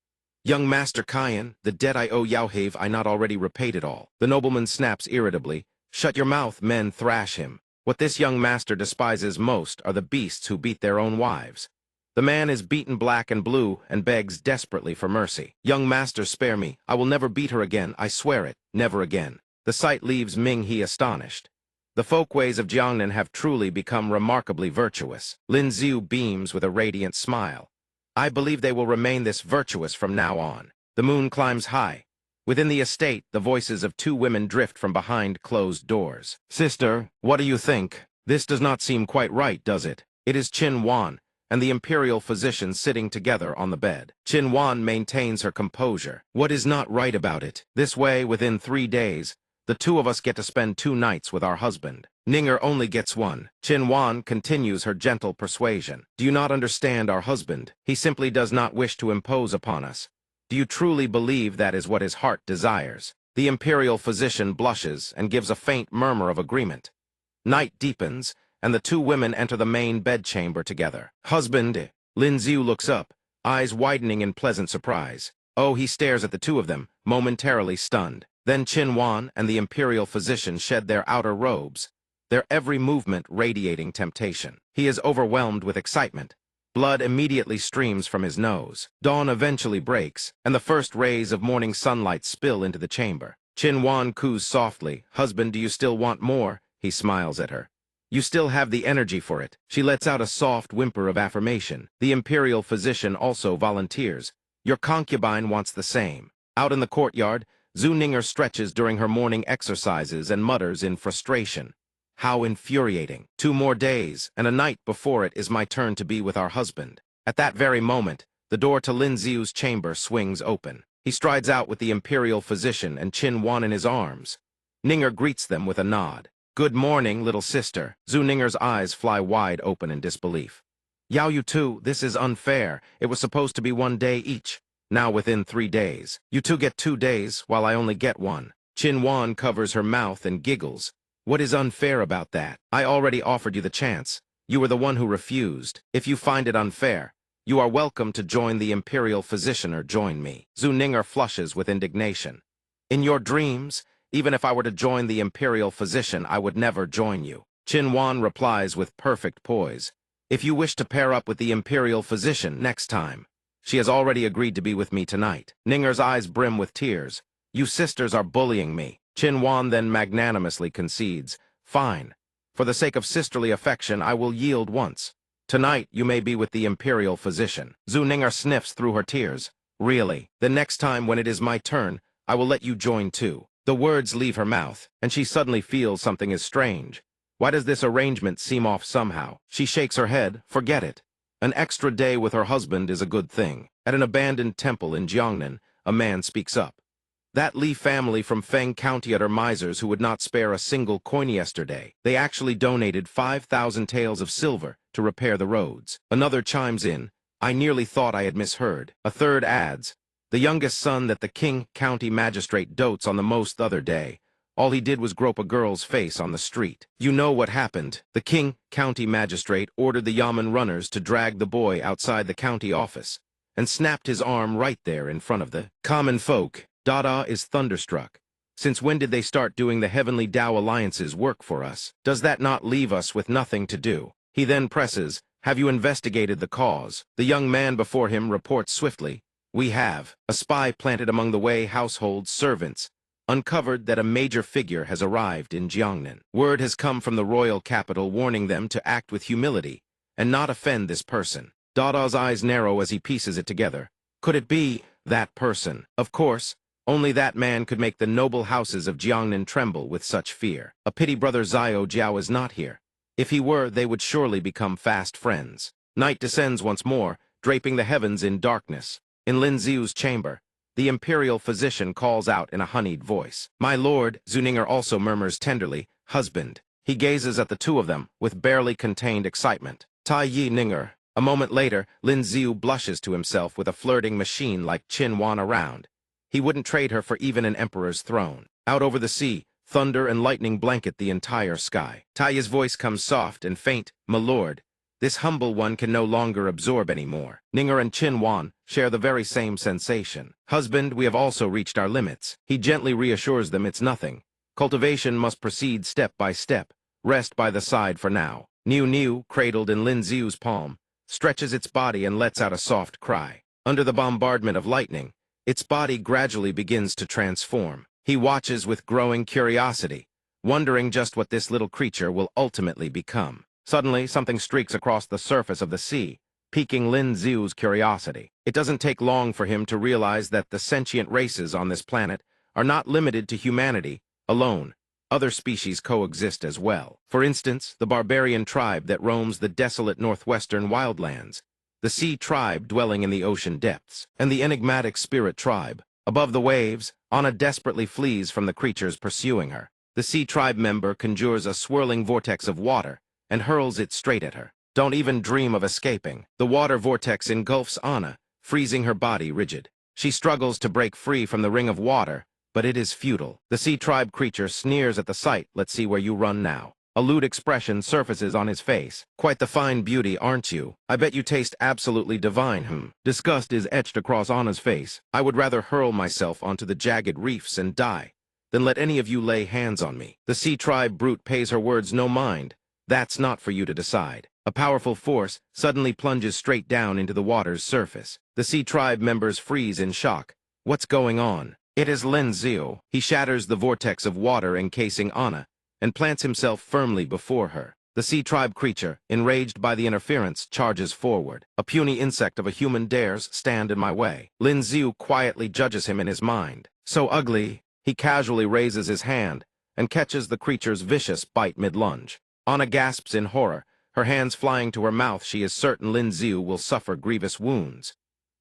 "Young Master Cayenne, the debt I owe Yao have I not already repaid it all." The nobleman snaps irritably. "Shut your mouth, men thrash him." What this young master despises most are the beasts who beat their own wives. The man is beaten black and blue and begs desperately for mercy. "Young master, spare me. I will never beat her again, I swear it, never again." The sight leaves Ming He astonished. The folkways of Jiangnan have truly become remarkably virtuous. Lin Xiu beams with a radiant smile. "I believe they will remain this virtuous from now on." The moon climbs high. Within the estate, the voices of two women drift from behind closed doors. "Sister, what do you think? This does not seem quite right, does it?" It is Qin Wan and the imperial physician sitting together on the bed. Qin Wan maintains her composure. "What is not right about it? This way, within 3 days, the two of us get to spend 2 nights with our husband. Ninger only gets 1. Qin Wan continues her gentle persuasion. "Do you not understand our husband? He simply does not wish to impose upon us. Do you truly believe that is what his heart desires?" The imperial physician blushes and gives a faint murmur of agreement. Night deepens, and the two women enter the main bedchamber together. "Husband," Lin Xiu looks up, eyes widening in pleasant surprise. Oh, he stares at the two of them, momentarily stunned. Then Qin Wan and the imperial physician shed their outer robes, their every movement radiating temptation. He is overwhelmed with excitement. Blood immediately streams from his nose. Dawn eventually breaks, and the first rays of morning sunlight spill into the chamber. Qin Wan coos softly. "Husband, do you still want more?" He smiles at her. "You still have the energy for it." She lets out a soft whimper of affirmation. The imperial physician also volunteers. "Your concubine wants the same." Out in the courtyard, Zhu Ninger stretches during her morning exercises and mutters in frustration. "How infuriating. 2 more days, and a night before it is my turn to be with our husband." At that very moment, the door to Lin Xiu's chamber swings open. He strides out with the imperial physician and Qin Wan in his arms. Ninger greets them with a nod. "Good morning, little sister." Zhu Ninger's eyes fly wide open in disbelief. "Yao, you two, this is unfair. It was supposed to be 1 day each. Now within 3 days. You two get 2 days, while I only get 1. Qin Wan covers her mouth and giggles. What is unfair about that? I already offered you the chance. You were the one who refused. If you find it unfair, you are welcome to join the Imperial Physician or join me. Zhu Ninger flushes with indignation. In your dreams, even if I were to join the Imperial Physician, I would never join you. Qin Wan replies with perfect poise. If you wish to pair up with the Imperial Physician next time. She has already agreed to be with me tonight. Ninger's eyes brim with tears. You sisters are bullying me. Qin Wan then magnanimously concedes. Fine. For the sake of sisterly affection, I will yield once. Tonight, you may be with the Imperial Physician. Zhu Ninger sniffs through her tears. Really? The next time when it is my turn, I will let you join too. The words leave her mouth, and she suddenly feels something is strange. Why does this arrangement seem off somehow? She shakes her head. Forget it. An extra day with her husband is a good thing. At an abandoned temple in Jiangnan, a man speaks up. That Li family from Feng County are misers who would not spare a single coin yesterday. They actually donated 5,000 taels of silver to repair the roads. Another chimes in. I nearly thought I had misheard. A third adds. The youngest son that the King County magistrate dotes on the most other day. All he did was grope a girl's face on the street. You know what happened. The King County magistrate ordered the Yamen runners to drag the boy outside the county office and snapped his arm right there in front of the common folk. Dada is thunderstruck. Since when did they start doing the Heavenly Tao Alliance's work for us? Does that not leave us with nothing to do? He then presses, have you investigated the cause? The young man before him reports swiftly, we have. A spy planted among the Wei household servants uncovered that a major figure has arrived in Jiangnan. Word has come from the royal capital warning them to act with humility and not offend this person. Dada's eyes narrow as he pieces it together. Could it be that person? Of course, only that man could make the noble houses of Jiangnan tremble with such fear. A pity brother Xiao Jiao is not here. If he were, they would surely become fast friends. Night descends once more, draping the heavens in darkness. In Lin Xiu's chamber, the Imperial Physician calls out in a honeyed voice. My lord, Zhu Ninger also murmurs tenderly, husband. He gazes at the two of them with barely contained excitement. Tai Yi Ninger. A moment later, Lin Xiu blushes to himself with a flirting machine like Qin Wan around. He wouldn't trade her for even an emperor's throne. Out over the sea, thunder and lightning blanket the entire sky. Tai Yi's voice comes soft and faint. My lord, this humble one can no longer absorb any more. Ninger and Qin Wan share the very same sensation. Husband, we have also reached our limits. He gently reassures them it's nothing. Cultivation must proceed step by step. Rest by the side for now. Niu Niu, cradled in Lin Xiu's palm, stretches its body and lets out a soft cry. Under the bombardment of lightning, its body gradually begins to transform. He watches with growing curiosity, wondering just what this little creature will ultimately become. Suddenly, something streaks across the surface of the sea, piquing Lin Xiu's curiosity. It doesn't take long for him to realize that the sentient races on this planet are not limited to humanity alone. Other species coexist as well. For instance, the barbarian tribe that roams the desolate northwestern wildlands, the sea tribe dwelling in the ocean depths, and the enigmatic spirit tribe. Above the waves, Anna desperately flees from the creatures pursuing her. The sea tribe member conjures a swirling vortex of water and hurls it straight at her. Don't even dream of escaping. The water vortex engulfs Anna, freezing her body rigid. She struggles to break free from the ring of water, but it is futile. The sea tribe creature sneers at the sight. Let's see where you run now. A lewd expression surfaces on his face. Quite the fine beauty, aren't you? I bet you taste absolutely divine, Disgust is etched across Anna's face. I would rather hurl myself onto the jagged reefs and die than let any of you lay hands on me. The sea tribe brute pays her words no mind. That's not for you to decide. A powerful force suddenly plunges straight down into the water's surface. The sea tribe members freeze in shock. What's going on? It is Lin Xiu. He shatters the vortex of water encasing Anna and plants himself firmly before her. The sea tribe creature, enraged by the interference, charges forward. A puny insect of a human dares stand in my way. Lin Xiu quietly judges him in his mind. So ugly, he casually raises his hand and catches the creature's vicious bite mid-lunge. Anna gasps in horror, her hands flying to her mouth. She is certain Lin Xiu will suffer grievous wounds.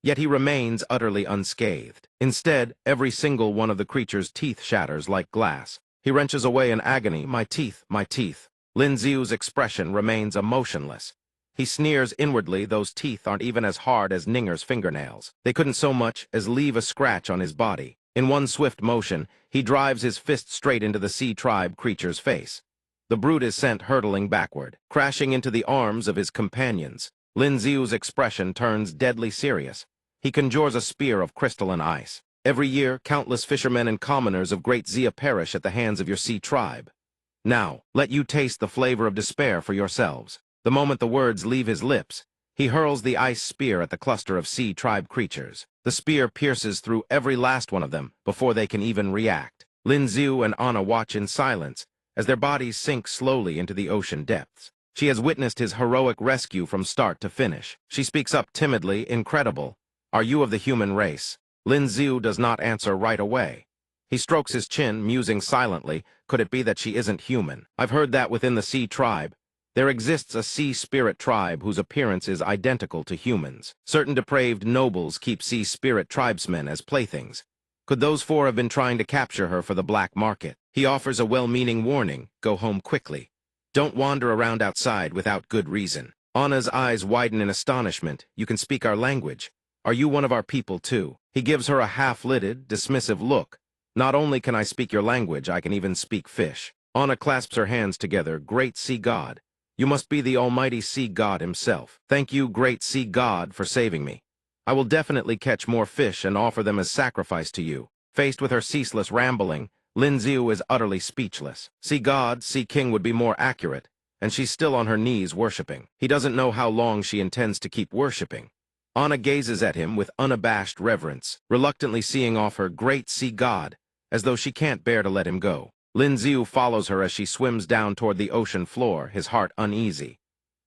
Yet he remains utterly unscathed. Instead, every single one of the creature's teeth shatters like glass. He wrenches away in agony. My teeth, my teeth. Lin Xiu's expression remains emotionless. He sneers inwardly. Those teeth aren't even as hard as Ninger's fingernails. They couldn't so much as leave a scratch on his body. In one swift motion, he drives his fist straight into the sea tribe creature's face. The brute is sent hurtling backward, crashing into the arms of his companions. Lin Xiu's expression turns deadly serious. He conjures a spear of crystalline ice. Every year, countless fishermen and commoners of Great Xia perish at the hands of your sea tribe. Now, let you taste the flavor of despair for yourselves. The moment the words leave his lips, he hurls the ice spear at the cluster of sea tribe creatures. The spear pierces through every last one of them before they can even react. Lin Xiu and Anna watch in silence as their bodies sink slowly into the ocean depths. She has witnessed his heroic rescue from start to finish. She speaks up timidly, incredible. Are you of the human race? Lin Xiu does not answer right away. He strokes his chin, musing silently. Could it be that she isn't human? I've heard that within the sea tribe, there exists a sea spirit tribe whose appearance is identical to humans. Certain depraved nobles keep sea spirit tribesmen as playthings. Could those four have been trying to capture her for the black market? He offers a well-meaning warning. Go home quickly. Don't wander around outside without good reason. Anna's eyes widen in astonishment. You can speak our language. Are you one of our people too? He gives her a half-lidded, dismissive look. Not only can I speak your language, I can even speak fish. Anna clasps her hands together. Great sea god. You must be the almighty sea god himself. Thank you, great sea god, for saving me. I will definitely catch more fish and offer them as sacrifice to you. Faced with her ceaseless rambling, Lin Xiu is utterly speechless. Sea god, sea king would be more accurate, and she's still on her knees worshipping. He doesn't know how long she intends to keep worshipping. Anna gazes at him with unabashed reverence, reluctantly seeing off her great sea god, as though she can't bear to let him go. Lin Xiu follows her as she swims down toward the ocean floor, his heart uneasy.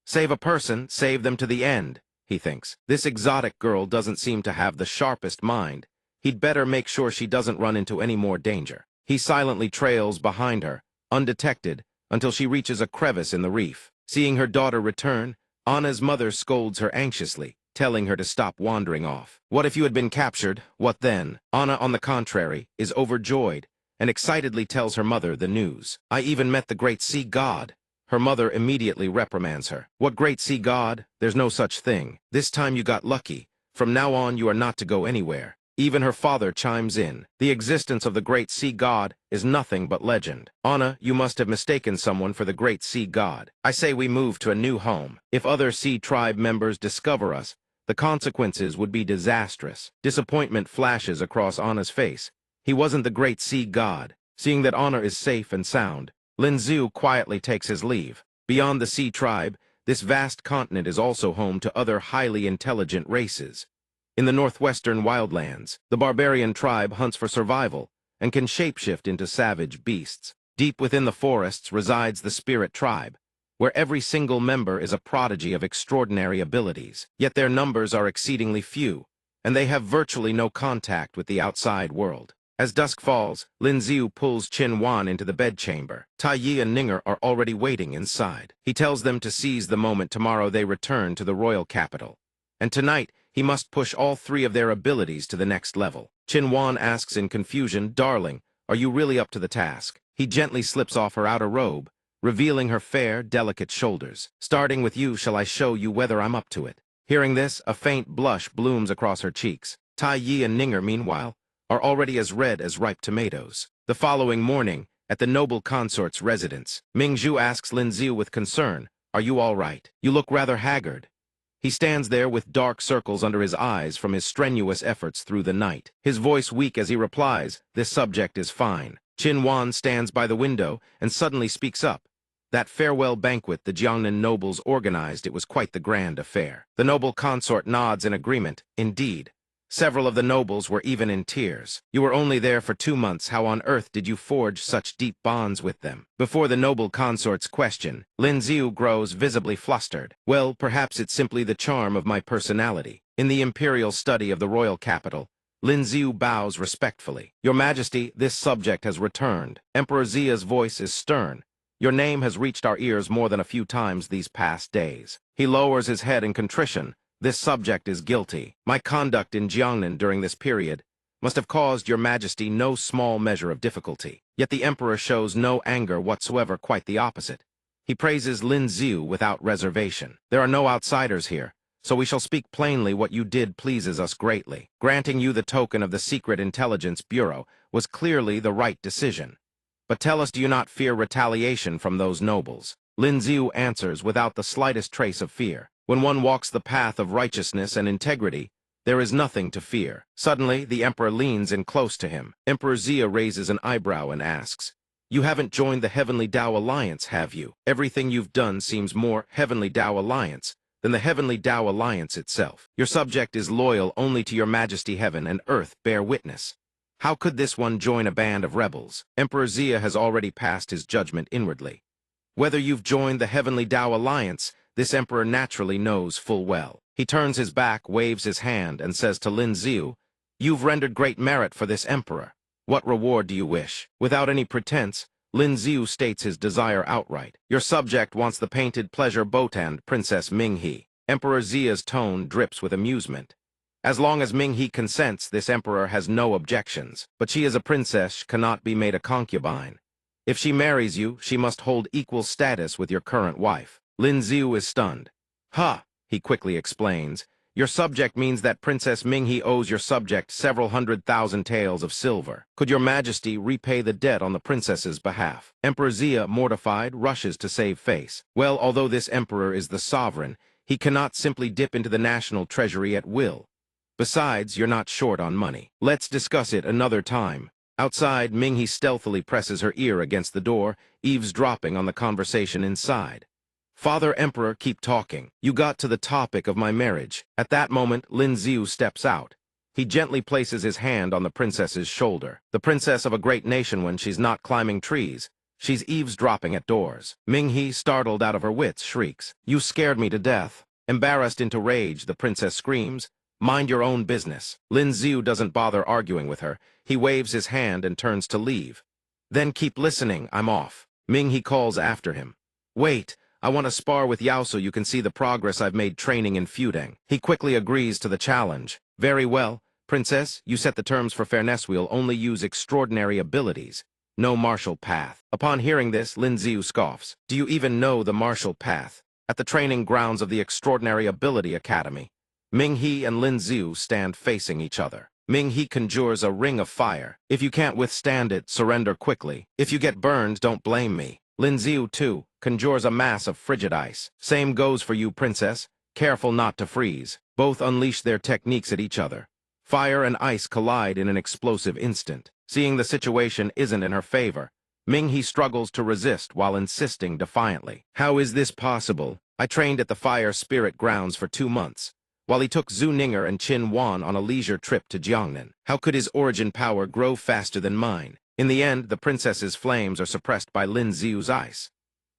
Save a person, save them to the end, he thinks. This exotic girl doesn't seem to have the sharpest mind. He'd better make sure she doesn't run into any more danger. He silently trails behind her, undetected, until she reaches a crevice in the reef. Seeing her daughter return, Anna's mother scolds her anxiously, telling her to stop wandering off. What if you had been captured? What then? Anna, on the contrary, is overjoyed, and excitedly tells her mother the news. I even met the great sea god. Her mother immediately reprimands her. What great sea god? There's no such thing. This time you got lucky. From now on you are not to go anywhere. Even her father chimes in. The existence of the great sea god is nothing but legend. Anna, you must have mistaken someone for the great sea god. I say we move to a new home. If other sea tribe members discover us, the consequences would be disastrous. Disappointment flashes across Anna's face. He wasn't the great sea god. Seeing that Anna is safe and sound, Lin Xiu quietly takes his leave. Beyond the sea tribe, this vast continent is also home to other highly intelligent races. In the northwestern wildlands, the barbarian tribe hunts for survival and can shapeshift into savage beasts. Deep within the forests resides the spirit tribe, where every single member is a prodigy of extraordinary abilities. Yet their numbers are exceedingly few, and they have virtually no contact with the outside world. As dusk falls, Lin Xiu pulls Qin Wan into the bedchamber. Tai Yi and Ninger are already waiting inside. He tells them to seize the moment tomorrow they return to the royal capital. And tonight, he must push all three of their abilities to the next level. Qin Wan asks in confusion, Darling, are you really up to the task? He gently slips off her outer robe, revealing her fair, delicate shoulders. Starting with you, shall I show you whether I'm up to it? Hearing this, a faint blush blooms across her cheeks. Tai Yi and Ninger, meanwhile, are already as red as ripe tomatoes. The following morning, at the noble consort's residence, Mingzhu asks Lin Xiu with concern, Are you all right? You look rather haggard. He stands there with dark circles under his eyes from his strenuous efforts through the night. His voice weak as he replies, This subject is fine. Qin Wan stands by the window and suddenly speaks up. That farewell banquet the Jiangnan nobles organized, it was quite the grand affair. The noble consort nods in agreement. Indeed. Several of the nobles were even in tears. You were only there for 2 months. How on earth did you forge such deep bonds with them? Before the noble consort's question, Lin Xiu grows visibly flustered. Well, perhaps it's simply the charm of my personality. In the imperial study of the royal capital, Lin Xiu bows respectfully. Your Majesty, this subject has returned. Emperor Xia's voice is stern. Your name has reached our ears more than a few times these past days. He lowers his head in contrition. This subject is guilty. My conduct in Jiangnan during this period must have caused your Majesty no small measure of difficulty. Yet the Emperor shows no anger whatsoever, quite the opposite. He praises Lin Xiu without reservation. There are no outsiders here, so we shall speak plainly. What you did pleases us greatly. Granting you the token of the Secret Intelligence Bureau was clearly the right decision. But tell us, do you not fear retaliation from those nobles? Lin Ziu answers without the slightest trace of fear. When one walks the path of righteousness and integrity, there is nothing to fear. Suddenly, the Emperor leans in close to him. Emperor Zia raises an eyebrow and asks, "You haven't joined the Heavenly Tao Alliance, have you? Everything you've done seems more Heavenly Tao Alliance than the Heavenly Tao Alliance itself. Your subject is loyal only to your Majesty. Heaven and earth bear witness. How could this one join a band of rebels?" Emperor Zia has already passed his judgment inwardly. Whether you've joined the Heavenly Tao Alliance, this emperor naturally knows full well. He turns his back, waves his hand, and says to Lin Ziu, "You've rendered great merit for this emperor. What reward do you wish?" Without any pretense, Lin Ziu states his desire outright. "Your subject wants the painted pleasure boatand Princess Minghe." Emperor Zia's tone drips with amusement. As long as Minghe consents, this emperor has no objections. But she is a princess, cannot be made a concubine. If she marries you, she must hold equal status with your current wife. Lin Ziu is stunned. "Ha!" he quickly explains. "Your subject means that Princess Minghe owes your subject several 100,000 taels of silver. Could your Majesty repay the debt on the princess's behalf?" Emperor Zia, mortified, rushes to save face. Well, although this emperor is the sovereign, he cannot simply dip into the national treasury at will. Besides, you're not short on money. Let's discuss it another time. Outside, Minghe stealthily presses her ear against the door, eavesdropping on the conversation inside. "Father Emperor, keep talking. You got to the topic of my marriage." At that moment, Lin Ziu steps out. He gently places his hand on the princess's shoulder. The princess of a great nation, when she's not climbing trees, she's eavesdropping at doors. Minghe, startled out of her wits, shrieks, "You scared me to death." Embarrassed into rage, the princess screams, "Mind your own business." Lin Ziu doesn't bother arguing with her. He waves his hand and turns to leave. "Then keep listening, I'm off." Minghe calls after him. "Wait, I want to spar with Yao so you can see the progress I've made training in feuding." He quickly agrees to the challenge. "Very well, Princess, you set the terms for fairness. We'll only use extraordinary abilities. No martial path." Upon hearing this, Lin Ziu scoffs. "Do you even know the martial path?" At the training grounds of the Extraordinary Ability Academy, Minghe and Lin Ziu stand facing each other. Minghe conjures a ring of fire. "If you can't withstand it, surrender quickly. If you get burned, don't blame me." Lin Ziu, too, conjures a mass of frigid ice. "Same goes for you, Princess. Careful not to freeze." Both unleash their techniques at each other. Fire and ice collide in an explosive instant. Seeing the situation isn't in her favor, Minghe struggles to resist while insisting defiantly. "How is this possible? I trained at the Fire Spirit Grounds for 2 months, while he took Zhu Ninger and Qin Wan on a leisure trip to Jiangnan. How could his origin power grow faster than mine?" In the end, the princess's flames are suppressed by Lin Ziu's ice.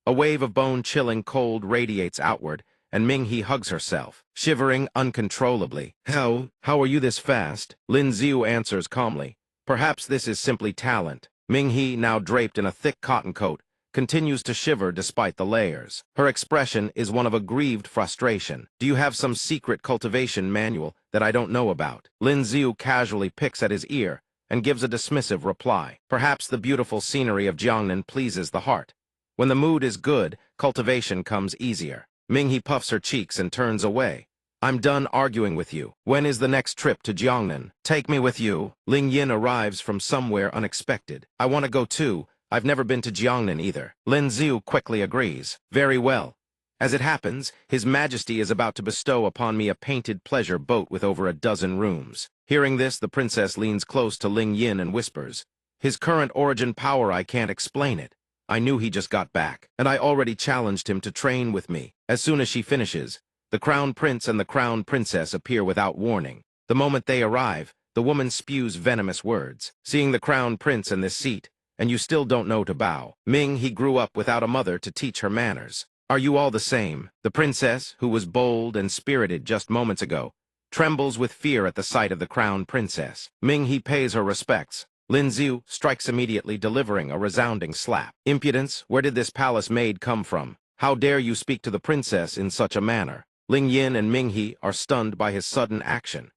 A wave of bone-chilling cold radiates outward, and Minghe hugs herself, shivering uncontrollably. How are you this fast?" Lin Ziu answers calmly. "Perhaps this is simply talent." Minghe, now draped in a thick cotton coat, continues to shiver despite the layers. Her expression is one of aggrieved frustration. "Do you have some secret cultivation manual that I don't know about?" Lin Ziu casually picks at his ear and gives a dismissive reply. "Perhaps the beautiful scenery of Jiangnan pleases the heart. When the mood is good, cultivation comes easier." Minghe puffs her cheeks and turns away. "I'm done arguing with you. When is the next trip to Jiangnan?" "Take me with you." Ling Yin arrives from somewhere unexpected. "I want to go too. I've never been to Jiangnan either." Lin Ziu quickly agrees. "Very well. As it happens, His Majesty is about to bestow upon me a painted pleasure boat with over a dozen rooms." Hearing this, the princess leans close to Ling Yin and whispers, "His current origin power, I can't explain it. I knew he just got back, and I already challenged him to train with me." As soon as she finishes, the Crown Prince and the Crown Princess appear without warning. The moment they arrive, the woman spews venomous words. "Seeing the Crown Prince in this seat, and you still don't know to bow. He grew up without a mother to teach her manners. Are you all the same?" The princess, who was bold and spirited just moments ago, trembles with fear at the sight of the Crown Princess. He pays her respects. Lin Ziu strikes immediately, delivering a resounding slap. "Impudence, where did this palace maid come from? How dare you speak to the princess in such a manner?" Ling Yin and Minghe are stunned by his sudden action.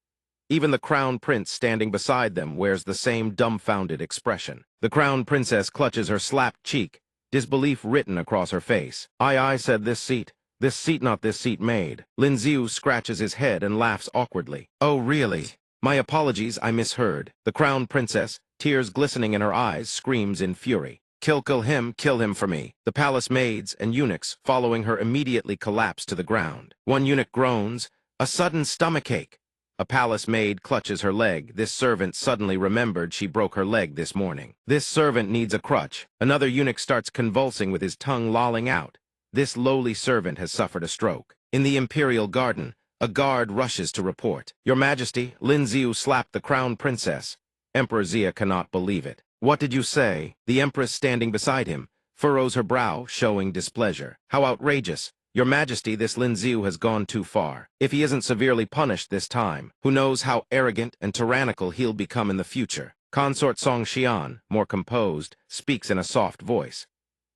Even the Crown Prince standing beside them wears the same dumbfounded expression. The Crown Princess clutches her slapped cheek, disbelief written across her face. "I said this seat. This seat not this seat made. Lin Xiu scratches his head and laughs awkwardly. Oh, really? My apologies, I misheard. The crown princess, tears glistening in her eyes, screams in fury. Kill him for me. The palace maids and eunuchs following her immediately collapse to the ground. One eunuch groans, a sudden stomachache. A palace maid clutches her leg. This servant suddenly remembered she broke her leg this morning. This servant needs a crutch. Another eunuch starts convulsing with his tongue lolling out. This lowly servant has suffered a stroke. In the imperial garden, a guard rushes to report. Your Majesty, Lin Xiu slapped the crown princess. Emperor Xia cannot believe it. What did you say? The empress standing beside him furrows her brow, showing displeasure. How outrageous! Your Majesty, this Lin Xiu has gone too far. If he isn't severely punished this time, who knows how arrogant and tyrannical he'll become in the future. Consort Song Xian, more composed, speaks in a soft voice.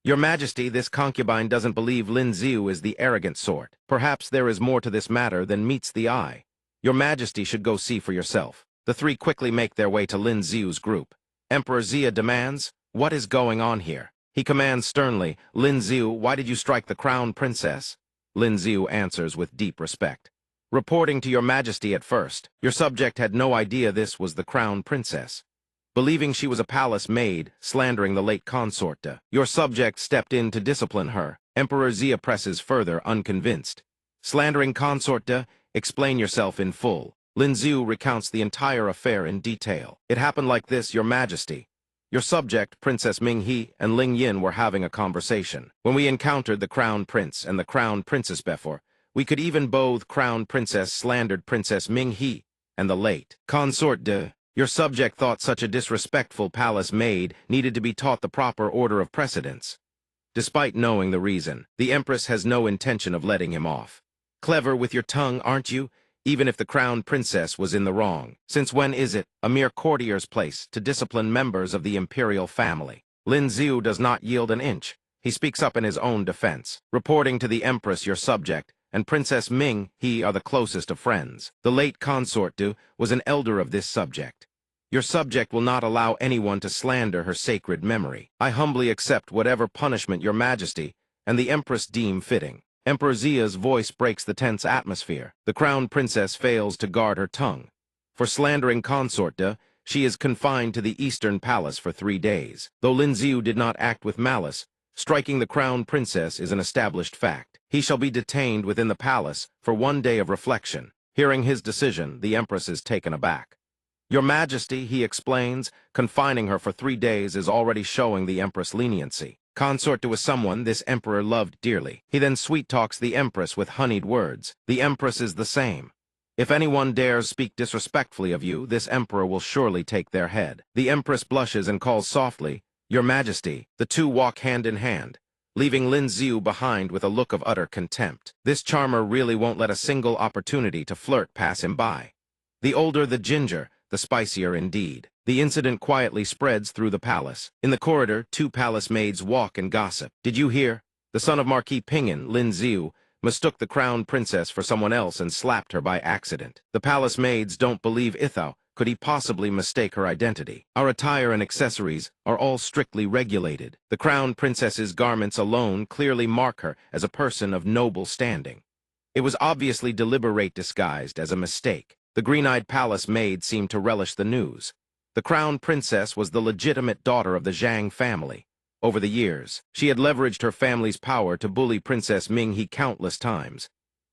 Your Majesty, this concubine doesn't believe Lin Xiu is the arrogant sort. Perhaps there is more to this matter than meets the eye. Your Majesty should go see for yourself. The three quickly make their way to Lin Xiu's group. Emperor Xia demands, what is going on here? He commands sternly, Lin Xiu, why did you strike the crown princess? Lin Xiu answers with deep respect. Reporting to your Majesty at first, your subject had no idea this was the crown princess. Believing she was a palace maid, slandering the late consort, your subject stepped in to discipline her. Emperor Xia presses further, unconvinced. Slandering consort, explain yourself in full. Lin Xiu recounts the entire affair in detail. It happened like this, Your Majesty. Your subject, Princess Minghe, and Ling Yin were having a conversation. When we encountered the Crown Prince and the Crown Princess before, we could even both Crown Princess slandered Princess Minghe and the late consort de. Your subject thought such a disrespectful palace maid needed to be taught the proper order of precedence. Despite knowing the reason, the Empress has no intention of letting him off. Clever with your tongue, aren't you? Even if the crown princess was in the wrong. Since when is it a mere courtier's place to discipline members of the imperial family? Lin Xiu does not yield an inch. He speaks up in his own defense, reporting to the Empress your subject, and Princess Ming, he are the closest of friends. The late consort was an elder of this subject. Your subject will not allow anyone to slander her sacred memory. I humbly accept whatever punishment your Majesty and the Empress deem fitting. Emperor Xia's voice breaks the tense atmosphere. The crown princess fails to guard her tongue. For slandering consort, she is confined to the Eastern Palace for 3 days. Though Lin Xiu did not act with malice, striking the crown princess is an established fact. He shall be detained within the palace for 1 day of reflection. Hearing his decision, the Empress is taken aback. Your Majesty, he explains, confining her for 3 days is already showing the Empress leniency. Consort was someone this emperor loved dearly. He then sweet-talks the Empress with honeyed words. The Empress is the same. If anyone dares speak disrespectfully of you, this emperor will surely take their head. The Empress blushes and calls softly, Your Majesty. The two walk hand in hand, leaving Lin Xiu behind with a look of utter contempt. This charmer really won't let a single opportunity to flirt pass him by. The older the ginger, the spicier indeed. The incident quietly spreads through the palace. In the corridor, 2 palace maids walk and gossip. Did you hear? The son of Marquis Ping'an, Lin Xiu, mistook the crown princess for someone else and slapped her by accident. The palace maids don't believe Ithao. Could he possibly mistake her identity? Our attire and accessories are all strictly regulated. The crown princess's garments alone clearly mark her as a person of noble standing. It was obviously deliberate disguised as a mistake. The green-eyed palace maid seemed to relish the news. The crown princess was the legitimate daughter of the Zhang family. Over the years, she had leveraged her family's power to bully Princess Minghe countless times.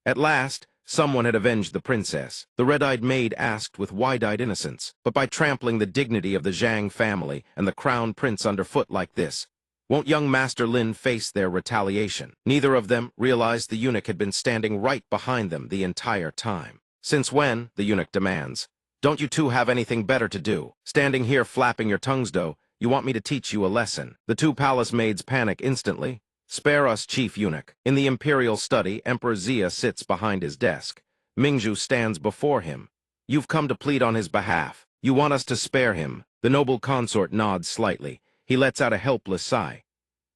At last, someone had avenged the princess. The red-eyed maid asked with wide-eyed innocence, but by trampling the dignity of the Zhang family and the crown prince underfoot like this, won't young Master Lin face their retaliation? Neither of them realized the eunuch had been standing right behind them the entire time. Since when? The eunuch demands. Don't you two have anything better to do? Standing here flapping your tongues, you want me to teach you a lesson. The 2 palace maids panic instantly. Spare us, chief eunuch. In the imperial study, Emperor Xia sits behind his desk. Mingzhu stands before him. You've come to plead on his behalf. You want us to spare him. The noble consort nods slightly. He lets out a helpless sigh.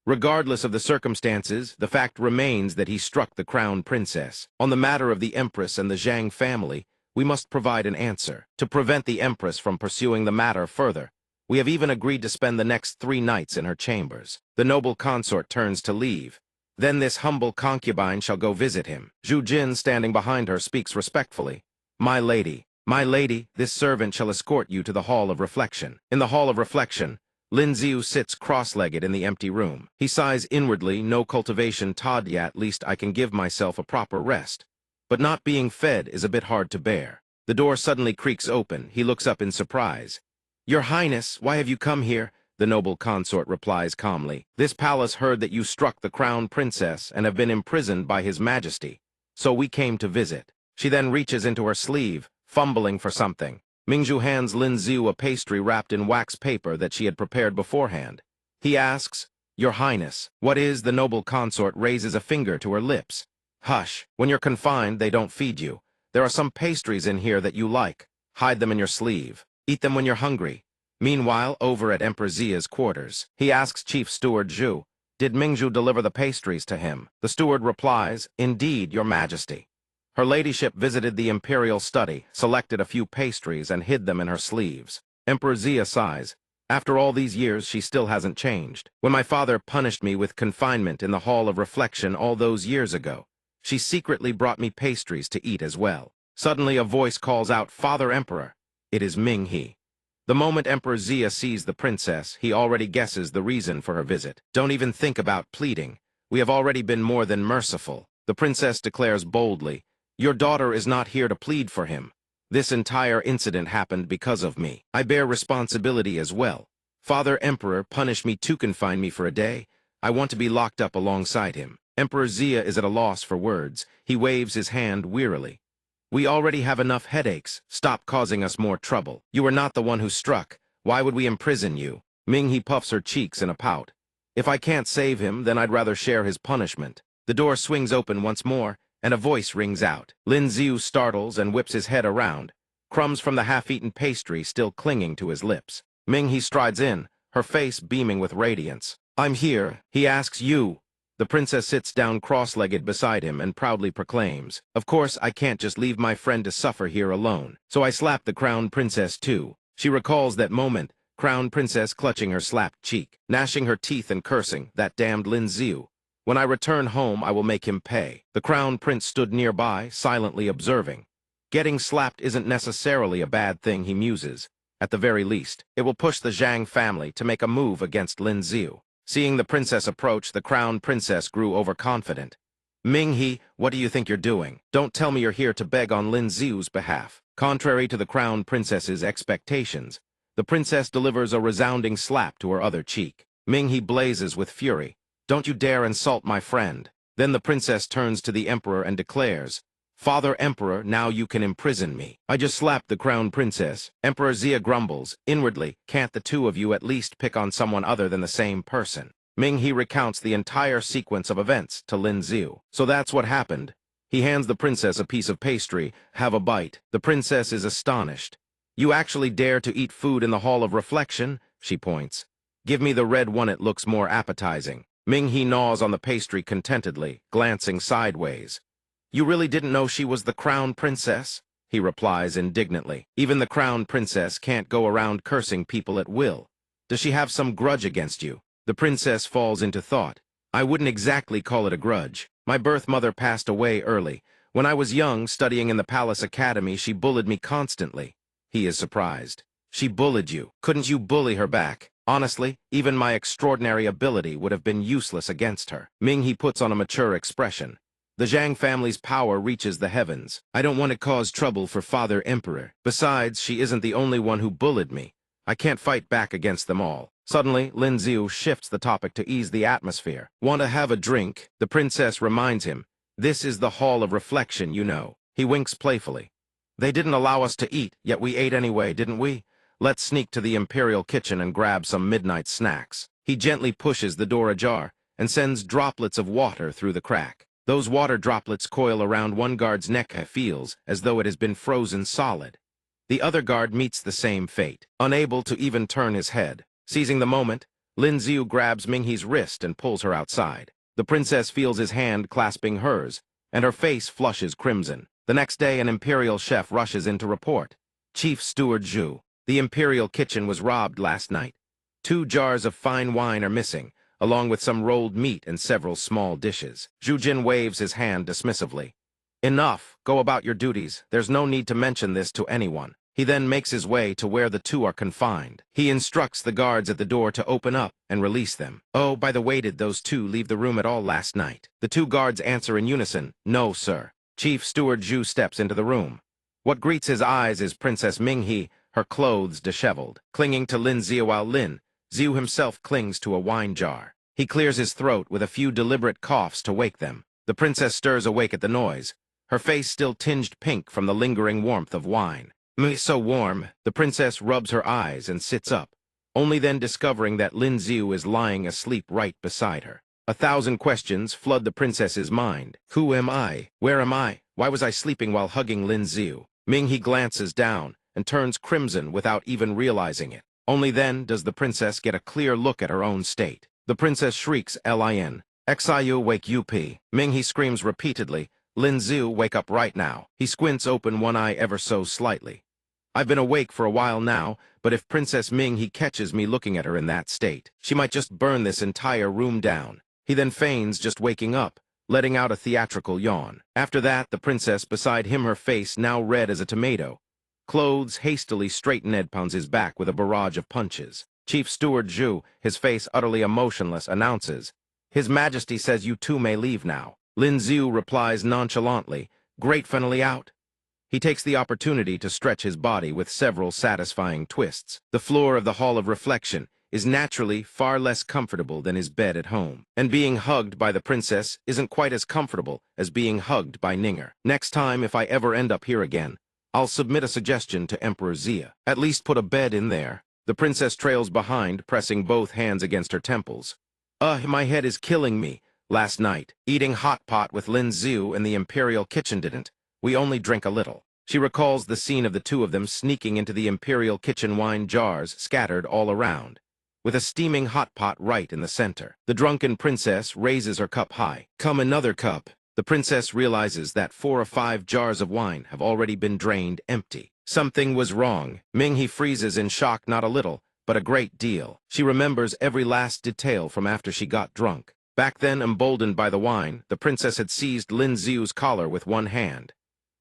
Regardless of the circumstances, the fact remains that he struck the crown princess. On the matter of the Empress and the Zhang family, we must provide an answer. To prevent the Empress from pursuing the matter further, we have even agreed to spend the next 3 nights in her chambers. The noble consort turns to leave. Then this humble concubine shall go visit him. Zhu Jin, standing behind her, speaks respectfully. My lady, this servant shall escort you to the Hall of Reflection. In the Hall of Reflection, Lin Ziu sits cross-legged in the empty room. He sighs inwardly, no cultivation Todd yet, least I can give myself a proper rest. But not being fed is a bit hard to bear. The door suddenly creaks open. He looks up in surprise. Your Highness, why have you come here? The noble consort replies calmly. This palace heard that you struck the crown princess and have been imprisoned by his majesty. So we came to visit. She then reaches into her sleeve, fumbling for something. Mingzhu hands Lin Ziu a pastry wrapped in wax paper that she had prepared beforehand. He asks, Your Highness, what is? The noble consort raises a finger to her lips. Hush, when you're confined, they don't feed you. There are some pastries in here that you like. Hide them in your sleeve. Eat them when you're hungry. Meanwhile, over at Emperor Zia's quarters, he asks Chief Steward Zhu, Did Mingzhu deliver the pastries to him? The steward replies, Indeed, Your Majesty. Her ladyship visited the imperial study, selected a few pastries, and hid them in her sleeves. Emperor Zia sighs. After all these years, she still hasn't changed. When my father punished me with confinement in the Hall of Reflection all those years ago, she secretly brought me pastries to eat as well. Suddenly a voice calls out, Father Emperor. It is Ming He. The moment Emperor Zia sees the princess, he already guesses the reason for her visit. Don't even think about pleading. We have already been more than merciful. The princess declares boldly, Your daughter is not here to plead for him. This entire incident happened because of me. I bear responsibility as well. Father Emperor punished me to confine me for a day. I want to be locked up alongside him. Emperor Zia is at a loss for words. He waves his hand wearily. We already have enough headaches. Stop causing us more trouble. You are not the one who struck. Why would we imprison you? Ming He puffs her cheeks in a pout. If I can't save him, then I'd rather share his punishment. The door swings open once more, and a voice rings out. Lin Ziu startles and whips his head around, crumbs from the half-eaten pastry still clinging to his lips. Ming He strides in, her face beaming with radiance. I'm here. He asks you. The princess sits down cross-legged beside him and proudly proclaims, Of course, I can't just leave my friend to suffer here alone. So I slapped the crown princess too. She recalls that moment, crown princess clutching her slapped cheek, gnashing her teeth and cursing, that damned Lin Ziu. When I return home, I will make him pay. The crown prince stood nearby, silently observing. Getting slapped isn't necessarily a bad thing, he muses. At the very least, it will push the Zhang family to make a move against Lin Ziu. Seeing the princess approach, the crown princess grew overconfident. Ming He, what do you think you're doing? Don't tell me you're here to beg on Lin Ziu's behalf. Contrary to the crown princess's expectations, the princess delivers a resounding slap to her other cheek. Ming He blazes with fury. Don't you dare insult my friend. Then the princess turns to the emperor and declares, Father Emperor, now you can imprison me. I just slapped the crown princess. Emperor Zia grumbles. Inwardly, can't the two of you at least pick on someone other than the same person? Ming He recounts the entire sequence of events to Lin Ziu. So that's what happened. He hands the princess a piece of pastry. Have a bite. The princess is astonished. You actually dare to eat food in the Hall of Reflection? She points. Give me the red one, it looks more appetizing. Ming He gnaws on the pastry contentedly, glancing sideways. You really didn't know she was the crown princess? He replies indignantly. Even the crown princess can't go around cursing people at will. Does she have some grudge against you? The princess falls into thought. I wouldn't exactly call it a grudge. My birth mother passed away early. When I was young, studying in the Palace Academy, she bullied me constantly. He is surprised. She bullied you. Couldn't you bully her back? Honestly, even my extraordinary ability would have been useless against her. Ming He puts on a mature expression. The Zhang family's power reaches the heavens. I don't want to cause trouble for Father Emperor. Besides, she isn't the only one who bullied me. I can't fight back against them all. Suddenly, Lin Ziu shifts the topic to ease the atmosphere. Want to have a drink? The princess reminds him. This is the Hall of Reflection, you know. He winks playfully. They didn't allow us to eat, yet we ate anyway, didn't we? Let's sneak to the imperial kitchen and grab some midnight snacks. He gently pushes the door ajar and sends droplets of water through the crack. Those water droplets coil around one guard's neck and feels as though it has been frozen solid. The other guard meets the same fate, unable to even turn his head. Seizing the moment, Lin Ziu grabs Ming He's wrist and pulls her outside. The princess feels his hand clasping hers, and her face flushes crimson. The next day, an imperial chef rushes in to report. Chief Steward Zhu, the imperial kitchen was robbed last night. 2 jars of fine wine are missing. along with some rolled meat and several small dishes. Zhu Jin waves his hand dismissively. Enough, go about your duties. There's no need to mention this to anyone. He then makes his way to where the two are confined. He instructs the guards at the door to open up and release them. Oh, by the way, did those two leave the room at all last night? The two guards answer in unison, no, sir. Chief Steward Zhu steps into the room. What greets his eyes is Princess Minghe, her clothes disheveled, clinging to Lin Ziu while Ziu himself clings to a wine jar. He clears his throat with a few deliberate coughs to wake them. The princess stirs awake at the noise, her face still tinged pink from the lingering warmth of wine. So warm, the princess rubs her eyes and sits up, only then discovering that Lin Ziu is lying asleep right beside her. 1,000 questions flood the princess's mind. Who am I? Where am I? Why was I sleeping while hugging Lin Ziu? Minghe glances down and turns crimson without even realizing it. Only then does the princess get a clear look at her own state. The princess shrieks Lin. Xiu wake up. Minghe screams repeatedly, Lin Ziu wake up right now. He squints open one eye ever so slightly. I've been awake for a while now, but if Princess Minghe catches me looking at her in that state, she might just burn this entire room down. He then feigns just waking up, letting out a theatrical yawn. After that, the princess beside him, her face now red as a tomato. Clothes hastily straighten Ed pounds his back with a barrage of punches. Chief Steward Zhu, his face utterly emotionless, announces, His Majesty says you two may leave now. Lin Ziu replies nonchalantly, gratefully out. He takes the opportunity to stretch his body with several satisfying twists. The floor of the Hall of Reflection is naturally far less comfortable than his bed at home, and being hugged by the princess isn't quite as comfortable as being hugged by Ninger. Next time, if I ever end up here again, I'll submit a suggestion to Emperor Xia. At least put a bed in there. The princess trails behind, pressing both hands against her temples. My head is killing me. Last night, eating hot pot with Lin Ziu in the imperial kitchen didn't. We only drink a little. She recalls the scene of the two of them sneaking into the imperial kitchen, wine jars scattered all around, with a steaming hot pot right in the center. The drunken princess raises her cup high. Come another cup. The princess realizes that 4 or 5 jars of wine have already been drained empty. Something was wrong. Minghe freezes in shock, not a little, but a great deal. She remembers every last detail from after she got drunk. Back then, emboldened by the wine, the princess had seized Lin Ziu's collar with one hand.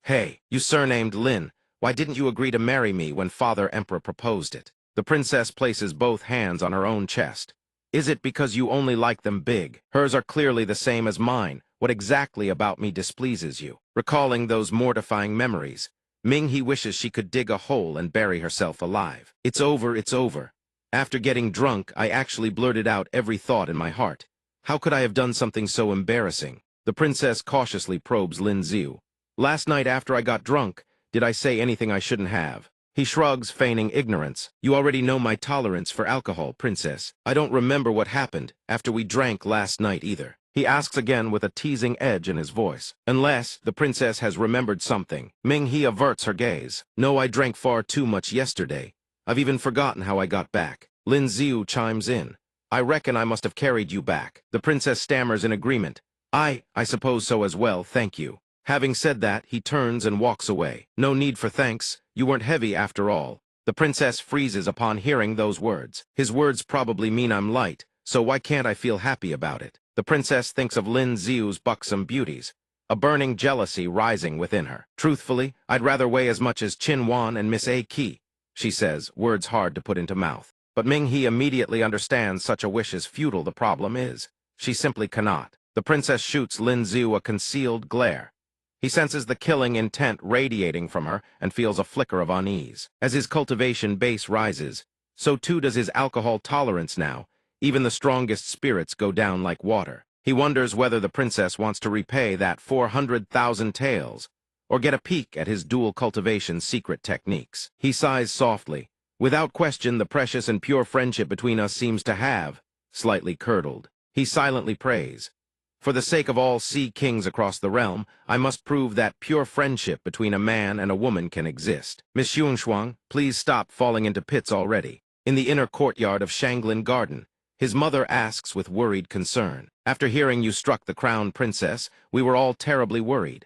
Hey, you surnamed Lin, why didn't you agree to marry me when Father Emperor proposed it? The princess places both hands on her own chest. Is it because you only like them big? Hers are clearly the same as mine. What exactly about me displeases you? Recalling those mortifying memories, Minghe wishes she could dig a hole and bury herself alive. It's over, it's over. After getting drunk, I actually blurted out every thought in my heart. How could I have done something so embarrassing? The princess cautiously probes Lin Ziu. Last night after I got drunk, did I say anything I shouldn't have? He shrugs, feigning ignorance. You already know my tolerance for alcohol, princess. I don't remember what happened after we drank last night either. He asks again with a teasing edge in his voice. Unless the princess has remembered something. Minghe averts her gaze. No, I drank far too much yesterday. I've even forgotten how I got back. Lin Ziu chimes in. I reckon I must have carried you back. The princess stammers in agreement. I suppose so as well, thank you. Having said that, he turns and walks away. No need for thanks. You weren't heavy after all. The princess freezes upon hearing those words. His words probably mean I'm light, so why can't I feel happy about it? The princess thinks of Lin Ziu's buxom beauties, a burning jealousy rising within her. Truthfully, I'd rather weigh as much as Qin Wan and Miss A. Qi, she says, words hard to put into mouth. But Minghe immediately understands such a wish is futile. The problem is, she simply cannot. The princess shoots Lin Ziu a concealed glare. He senses the killing intent radiating from her and feels a flicker of unease. As his cultivation base rises, so too does his alcohol tolerance now. Even the strongest spirits go down like water. He wonders whether the princess wants to repay that 400,000 taels, or get a peek at his dual cultivation secret techniques. He sighs softly. Without question, the precious and pure friendship between us seems to have, slightly curdled. He silently prays. For the sake of all sea kings across the realm, I must prove that pure friendship between a man and a woman can exist. Miss Yunshuang, please stop falling into pits already. In the inner courtyard of Shanglin Garden, his mother asks with worried concern. After hearing you struck the crown princess, we were all terribly worried.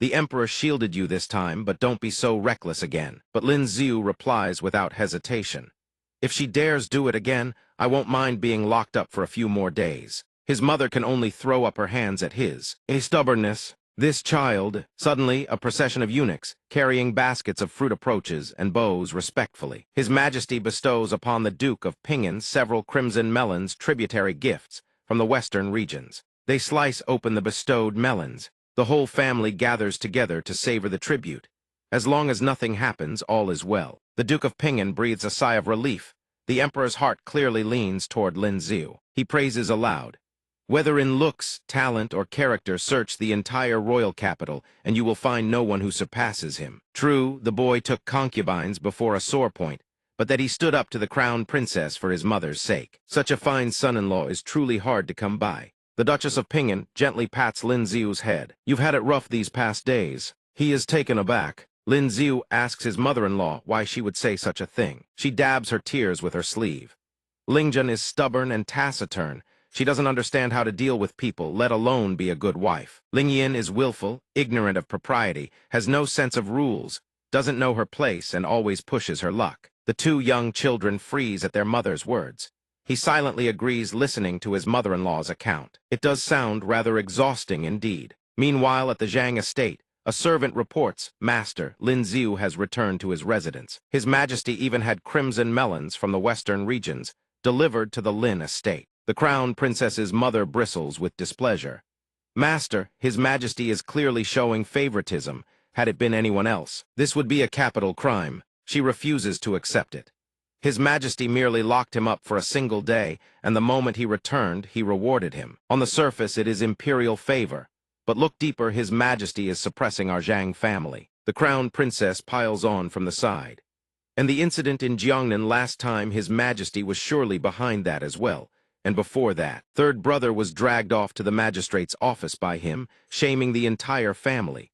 The emperor shielded you this time, but don't be so reckless again. But Lin Ziu replies without hesitation. If she dares do it again, I won't mind being locked up for a few more days. His mother can only throw up her hands at his stubbornness. This child, suddenly a procession of eunuchs, carrying baskets of fruit approaches and bows respectfully. His Majesty bestows upon the Duke of Pingan several crimson melons tributary gifts from the western regions. They slice open the bestowed melons. The whole family gathers together to savor the tribute. As long as nothing happens, all is well. The Duke of Pingan breathes a sigh of relief. The Emperor's heart clearly leans toward Lin Ziu. He praises aloud. Whether in looks, talent, or character, search the entire royal capital, and you will find no one who surpasses him. True, the boy took concubines before a sore point, but that he stood up to the crown princess for his mother's sake. Such a fine son-in-law is truly hard to come by. The Duchess of Pingan gently pats Lin Ziu's head. You've had it rough these past days. He is taken aback. Lin Ziu asks his mother-in-law why she would say such a thing. She dabs her tears with her sleeve. Lingjun is stubborn and taciturn. She doesn't understand how to deal with people, let alone be a good wife. Ling Yin is willful, ignorant of propriety, has no sense of rules, doesn't know her place, and always pushes her luck. The two young children freeze at their mother's words. He silently agrees, listening to his mother-in-law's account. It does sound rather exhausting indeed. Meanwhile, at the Zhang estate, a servant reports, Master, Lin Ziu has returned to his residence. His Majesty even had crimson melons from the western regions delivered to the Lin estate. The crown princess's mother bristles with displeasure. Master, His Majesty is clearly showing favoritism. Had it been anyone else, this would be a capital crime. She refuses to accept it. His Majesty merely locked him up for a single day, and the moment he returned, he rewarded him. On the surface, it is imperial favor. But look deeper, His Majesty is suppressing our Zhang family. The crown princess piles on from the side. And the incident in Jiangnan last time, His Majesty was surely behind that as well. And before that, third brother was dragged off to the magistrate's office by him, shaming the entire family.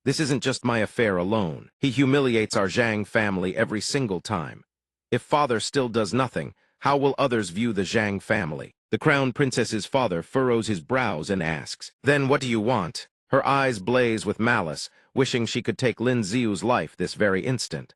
This isn't just my affair alone. He humiliates our Zhang family every single time. If father still does nothing, how will others view the Zhang family? The crown princess's father furrows his brows and asks, Then what do you want? Her eyes blaze with malice, wishing she could take Lin Ziu's life this very instant.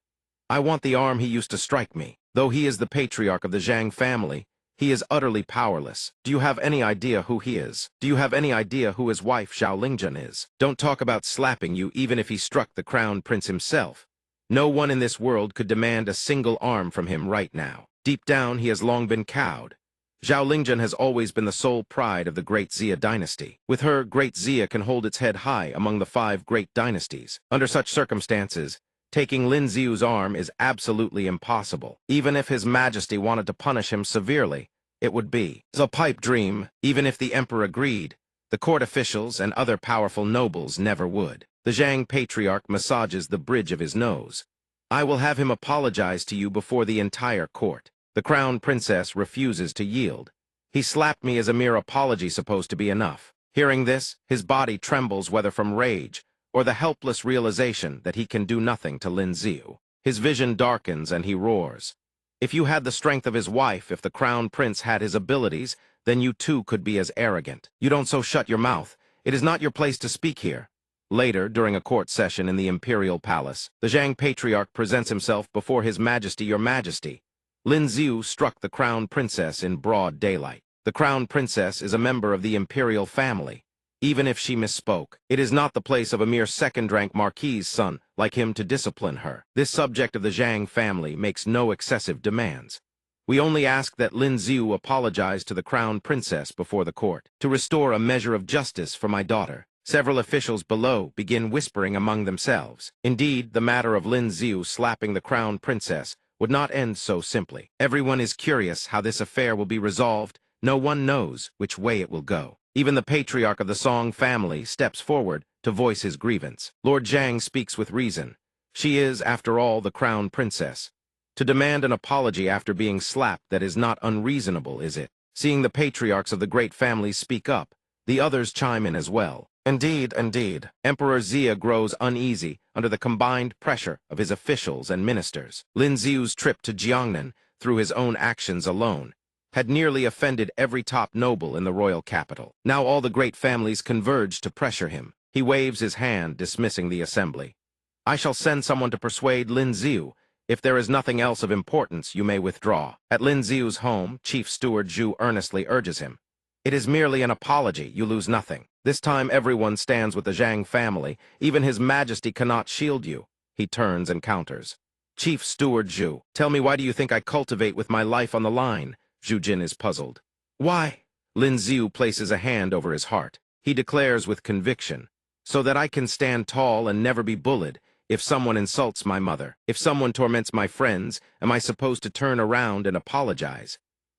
I want the arm he used to strike me. Though he is the patriarch of the Zhang family, he is utterly powerless. Do you have any idea who he is? Do you have any idea who his wife Xiao Lingjun is? Don't talk about slapping you even if he struck the crown prince himself. No one in this world could demand a single arm from him right now. Deep down, he has long been cowed. Xiao Lingjun has always been the sole pride of the Great Xia dynasty. With her, Great Xia can hold its head high among the 5 great dynasties. Under such circumstances, taking Lin Ziu's arm is absolutely impossible. Even if His Majesty wanted to punish him severely, it would be a pipe dream. Even if the emperor agreed, the court officials and other powerful nobles never would. The Zhang patriarch massages the bridge of his nose. I will have him apologize to you before the entire court. The crown princess refuses to yield. He slapped me as a mere apology supposed to be enough. Hearing this, his body trembles whether from rage or the helpless realization that he can do nothing to Lin Ziu. His vision darkens and he roars. If you had the strength of his wife, if the crown prince had his abilities, then you too could be as arrogant. You don't so shut your mouth. It is not your place to speak here. Later, during a court session in the imperial palace, the Zhang patriarch presents himself before His Majesty, Your Majesty. Lin Ziu struck the crown princess in broad daylight. The crown princess is a member of the imperial family. Even if she misspoke, it is not the place of a mere second-rank marquis's son like him to discipline her. This subject of the Zhang family makes no excessive demands. We only ask that Lin Ziu apologize to the crown princess before the court, to restore a measure of justice for my daughter. Several officials below begin whispering among themselves. Indeed, the matter of Lin Ziu slapping the crown princess would not end so simply. Everyone is curious how this affair will be resolved. No one knows which way it will go. Even the patriarch of the Song family steps forward to voice his grievance. Lord Zhang speaks with reason. She is, after all, the crown princess. To demand an apology after being slapped, that is not unreasonable, is it? Seeing the patriarchs of the great families speak up, the others chime in as well. Indeed, indeed. Emperor Xia grows uneasy under the combined pressure of his officials and ministers. Lin Ziu's trip to Jiangnan, through his own actions alone, had nearly offended every top noble in the royal capital. Now all the great families converge to pressure him. He waves his hand, dismissing the assembly. I shall send someone to persuade Lin Ziu. If there is nothing else of importance, you may withdraw. At Lin Ziu's home, Chief Steward Zhu earnestly urges him. It is merely an apology, you lose nothing. This time everyone stands with the Zhang family. Even His Majesty cannot shield you. He turns and counters. Chief Steward Zhu, tell me, why do you think I cultivate with my life on the line? Zhu Jin is puzzled. Why? Lin Ziu places a hand over his heart. He declares with conviction, so that I can stand tall and never be bullied. If someone insults my mother, if someone torments my friends, am I supposed to turn around and apologize?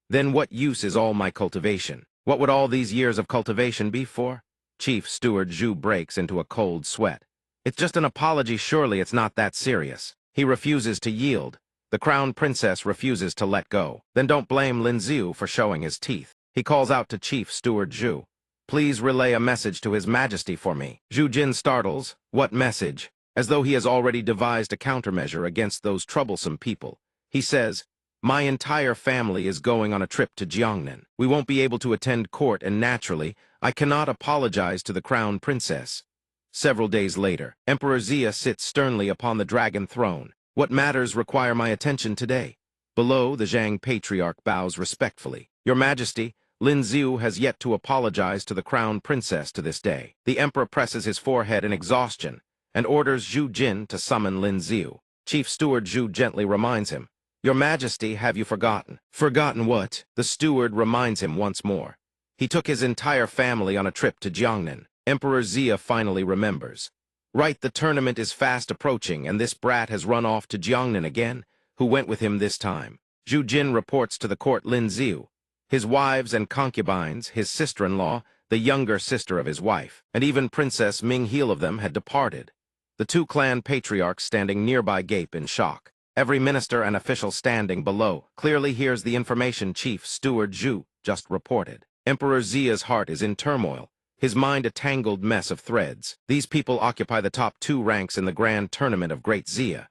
Then what use is all my cultivation? What would all these years of cultivation be for? Chief Steward Zhu breaks into a cold sweat. It's just an apology, surely it's not that serious. He refuses to yield. The crown princess refuses to let go. Then don't blame Lin Ziu for showing his teeth. He calls out to Chief Steward Zhu. Please relay a message to His Majesty for me. Zhu Jin startles. What message? As though he has already devised a countermeasure against those troublesome people. He says, my entire family is going on a trip to Jiangnan. We won't be able to attend court, and naturally, I cannot apologize to the crown princess. Several days later, Emperor Xia sits sternly upon the dragon throne. What matters require my attention today? Below, the Zhang patriarch bows respectfully. Your Majesty, Lin Ziu has yet to apologize to the crown princess to this day. The emperor presses his forehead in exhaustion and orders Zhu Jin to summon Lin Ziu. Chief Steward Zhu gently reminds him, Your Majesty, have you forgotten? Forgotten what? The steward reminds him once more. He took his entire family on a trip to Jiangnan. Emperor Xia finally remembers. Right, the tournament is fast approaching, and this brat has run off to Jiangnan again. Who went with him this time? Zhu Jin reports to the court Lin Ziu. His wives and concubines, his sister-in-law, the younger sister of his wife, and even Princess Ming Heal of them had departed. The two clan patriarchs standing nearby gape in shock. Every minister and official standing below clearly hears the information Chief Steward Zhu just reported. Emperor Xia's heart is in turmoil, his mind a tangled mess of threads. These people occupy the top 2 ranks in the grand tournament of Great Xia.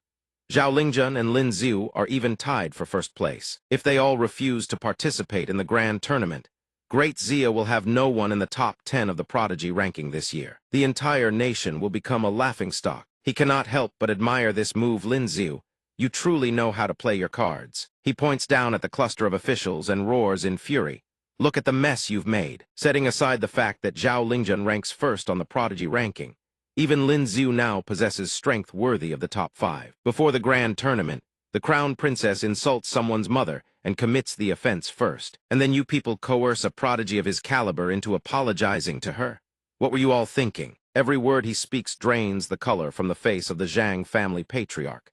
Zhao Lingjun and Lin Ziu are even tied for first place. If they all refuse to participate in the grand tournament, Great Xia will have no one in the top 10 of the prodigy ranking this year. The entire nation will become a laughingstock. He cannot help but admire this move. Lin Ziu, you truly know how to play your cards. He points down at the cluster of officials and roars in fury. Look at the mess you've made. Setting aside the fact that Zhao Lingjun ranks first on the prodigy ranking, even Lin Ziu now possesses strength worthy of the top 5. Before the grand tournament, the crown princess insults someone's mother and commits the offense first. And then you people coerce a prodigy of his caliber into apologizing to her. What were you all thinking? Every word he speaks drains the color from the face of the Zhang family patriarch.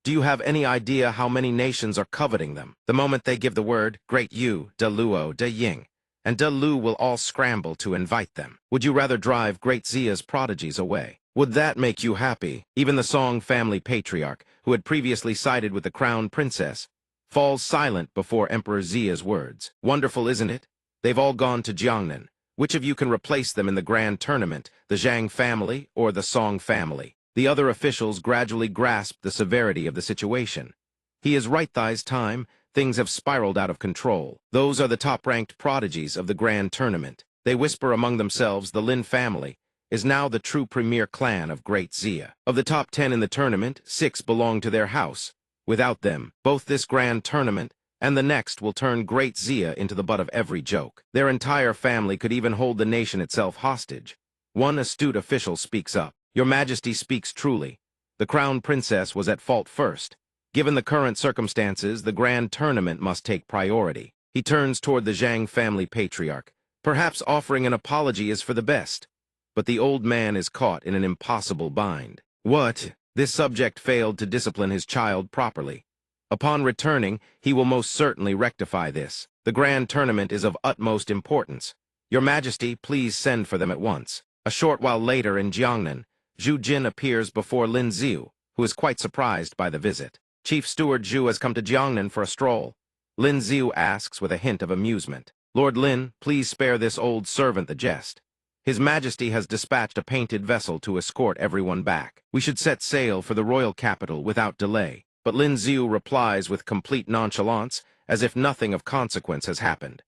Do you have any idea how many nations are coveting them? The moment they give the word, Great Yu, De Luo, De Ying, and De Lu will all scramble to invite them. Would you rather drive Great Xia's prodigies away? Would that make you happy? Even the Song family patriarch, who had previously sided with the crown princess, falls silent before Emperor Xia's words. Wonderful, isn't it? They've all gone to Jiangnan. Which of you can replace them in the grand tournament, the Zhang family or the Song family? The other officials gradually grasp the severity of the situation. He is right, Thai's time. Things have spiraled out of control. Those are the top-ranked prodigies of the grand tournament. They whisper among themselves. The Lin family is now the true premier clan of Great Xia. Of the top 10 in the tournament, 6 belong to their house. Without them, both this grand tournament and the next will turn Great Xia into the butt of every joke. Their entire family could even hold the nation itself hostage. One astute official speaks up. Your Majesty speaks truly. The crown princess was at fault first. Given the current circumstances, the grand tournament must take priority. He turns toward the Zhang family patriarch. Perhaps offering an apology is for the best. But the old man is caught in an impossible bind. What? This subject failed to discipline his child properly. Upon returning, he will most certainly rectify this. The grand tournament is of utmost importance. Your Majesty, please send for them at once. A short while later in Jiangnan, Zhu Jin appears before Lin Ziu, who is quite surprised by the visit. Chief Steward Zhu has come to Jiangnan for a stroll. Lin Ziu asks with a hint of amusement. Lord Lin, please spare this old servant the jest. His Majesty has dispatched a painted vessel to escort everyone back. We should set sail for the royal capital without delay. But Lin Ziu replies with complete nonchalance, as if nothing of consequence has happened.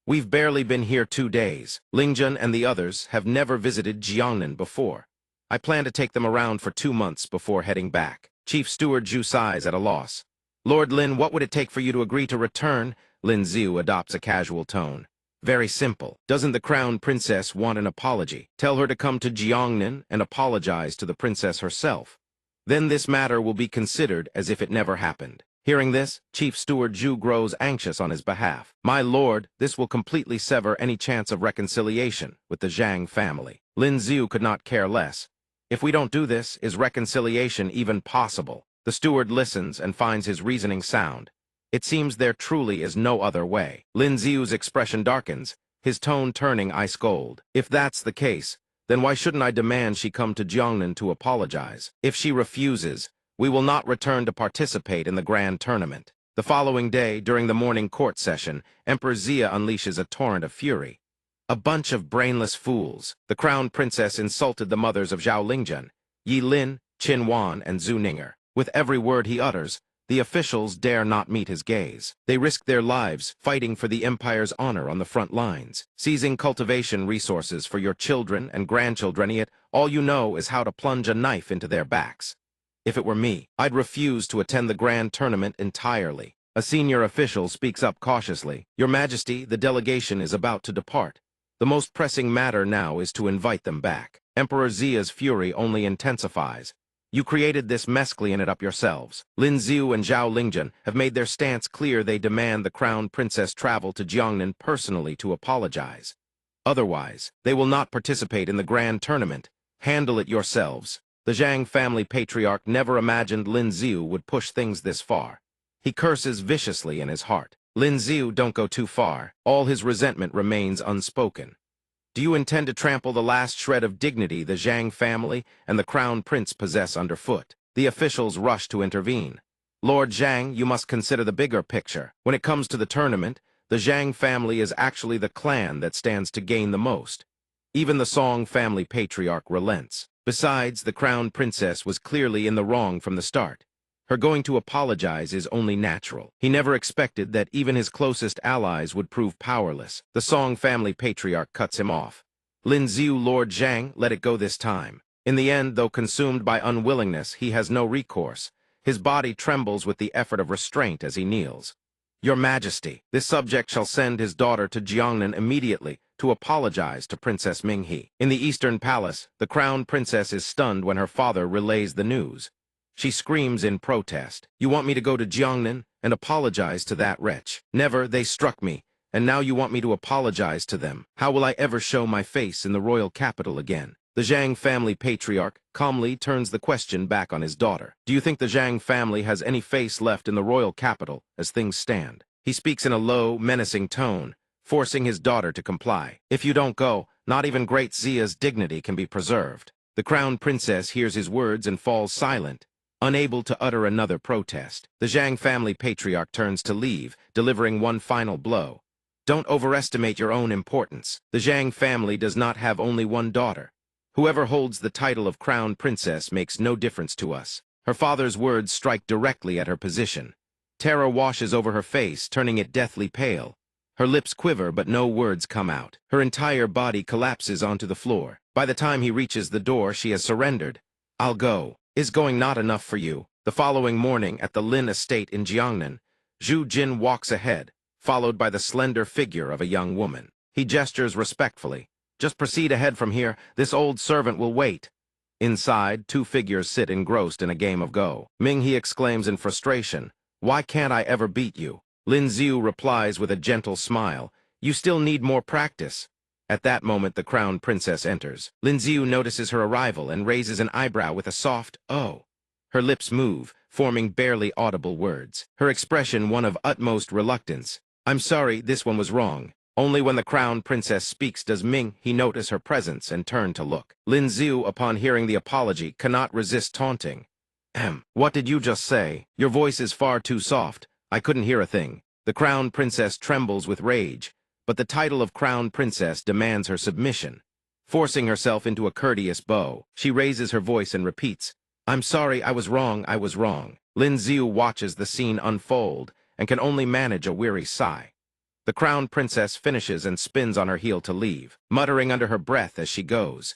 We've barely been here 2 days. Lingjun and the others have never visited Jiangnan before. I plan to take them around for 2 months before heading back. Chief Steward Zhu sighs at a loss. Lord Lin, what would it take for you to agree to return? Lin Xiu adopts a casual tone. Very simple. Doesn't the crown princess want an apology? Tell her to come to Jiangnan and apologize to the princess herself. Then this matter will be considered as if it never happened. Hearing this, Chief Steward Zhu grows anxious on his behalf. My lord, this will completely sever any chance of reconciliation with the Zhang family. Lin Xiu could not care less. If we don't do this, is reconciliation even possible? The steward listens and finds his reasoning sound. It seems there truly is no other way. Lin Xiu's expression darkens, his tone turning ice cold. If that's the case, then why shouldn't I demand she come to Jiangnan to apologize? If she refuses, we will not return to participate in the grand tournament. The following day, during the morning court session, Emperor Xia unleashes a torrent of fury. A bunch of brainless fools. The crown princess insulted the mothers of Zhao Lingjun, Yi Lin, Qin Wan, and Zhu Ninger. With every word he utters, the officials dare not meet his gaze. They risk their lives fighting for the empire's honor on the front lines, seizing cultivation resources for your children and grandchildren, yet all you know is how to plunge a knife into their backs. If it were me, I'd refuse to attend the grand tournament entirely. A senior official speaks up cautiously. Your Majesty, the delegation is about to depart. The most pressing matter now is to invite them back. Emperor Xia's fury only intensifies. You created this mess, clean it up yourselves. Lin Xiu and Zhao Lingjun have made their stance clear. They demand the crown princess travel to Jiangnan personally to apologize. Otherwise, they will not participate in the grand tournament. Handle it yourselves. The Zhang family patriarch never imagined Lin Xiu would push things this far. He curses viciously in his heart. Lin Xiu, don't go too far. All his resentment remains unspoken. Do you intend to trample the last shred of dignity the Zhang family and the crown prince possess underfoot? The officials rush to intervene. Lord Zhang, you must consider the bigger picture. When it comes to the tournament, the Zhang family is actually the clan that stands to gain the most. Even the Song family patriarch relents. Besides, the crown princess was clearly in the wrong from the start. Her going to apologize is only natural. He never expected that even his closest allies would prove powerless. The Song family patriarch cuts him off. Lin Xiu, Lord Zhang, let it go this time. In the end, though consumed by unwillingness, he has no recourse. His body trembles with the effort of restraint as he kneels. Your Majesty, this subject shall send his daughter to Jiangnan immediately to apologize to Princess Minghe. In the Eastern Palace, the crown princess is stunned when her father relays the news. She screams in protest. You want me to go to Jiangnan and apologize to that wretch? Never, they struck me, and now you want me to apologize to them. How will I ever show my face in the royal capital again? The Zhang family patriarch calmly turns the question back on his daughter. Do you think the Zhang family has any face left in the royal capital as things stand? He speaks in a low, menacing tone, forcing his daughter to comply. If you don't go, not even great Xia's dignity can be preserved. The crown princess hears his words and falls silent, unable to utter another protest. The Zhang family patriarch turns to leave, delivering one final blow. Don't overestimate your own importance. The Zhang family does not have only one daughter. Whoever holds the title of crown princess makes no difference to us. Her father's words strike directly at her position. Terror washes over her face, turning it deathly pale. Her lips quiver, but no words come out. Her entire body collapses onto the floor. By the time he reaches the door, she has surrendered. I'll go. Is going not enough for you? The following morning, at the Lin estate in Jiangnan, Zhu Jin walks ahead, followed by the slender figure of a young woman. He gestures respectfully. Just proceed ahead from here. This old servant will wait. Inside, two figures sit engrossed in a game of Go. Minghe exclaims in frustration, Why can't I ever beat you? Lin Xiu replies with a gentle smile, You still need more practice. At that moment, the crown princess enters. Lin Xiu notices her arrival and raises an eyebrow with a soft, "Oh." Her lips move, forming barely audible words. Her expression one of utmost reluctance. I'm sorry, this one was wrong. Only when the crown princess speaks does Minghe notice her presence and turn to look. Lin Xiu, upon hearing the apology, cannot resist taunting. What did you just say? Your voice is far too soft. I couldn't hear a thing. The crown princess trembles with rage, but the title of crown princess demands her submission. Forcing herself into a courteous bow, she raises her voice and repeats, I'm sorry, I was wrong, I was wrong. Lin Xiu watches the scene unfold and can only manage a weary sigh. The crown princess finishes and spins on her heel to leave, muttering under her breath as she goes.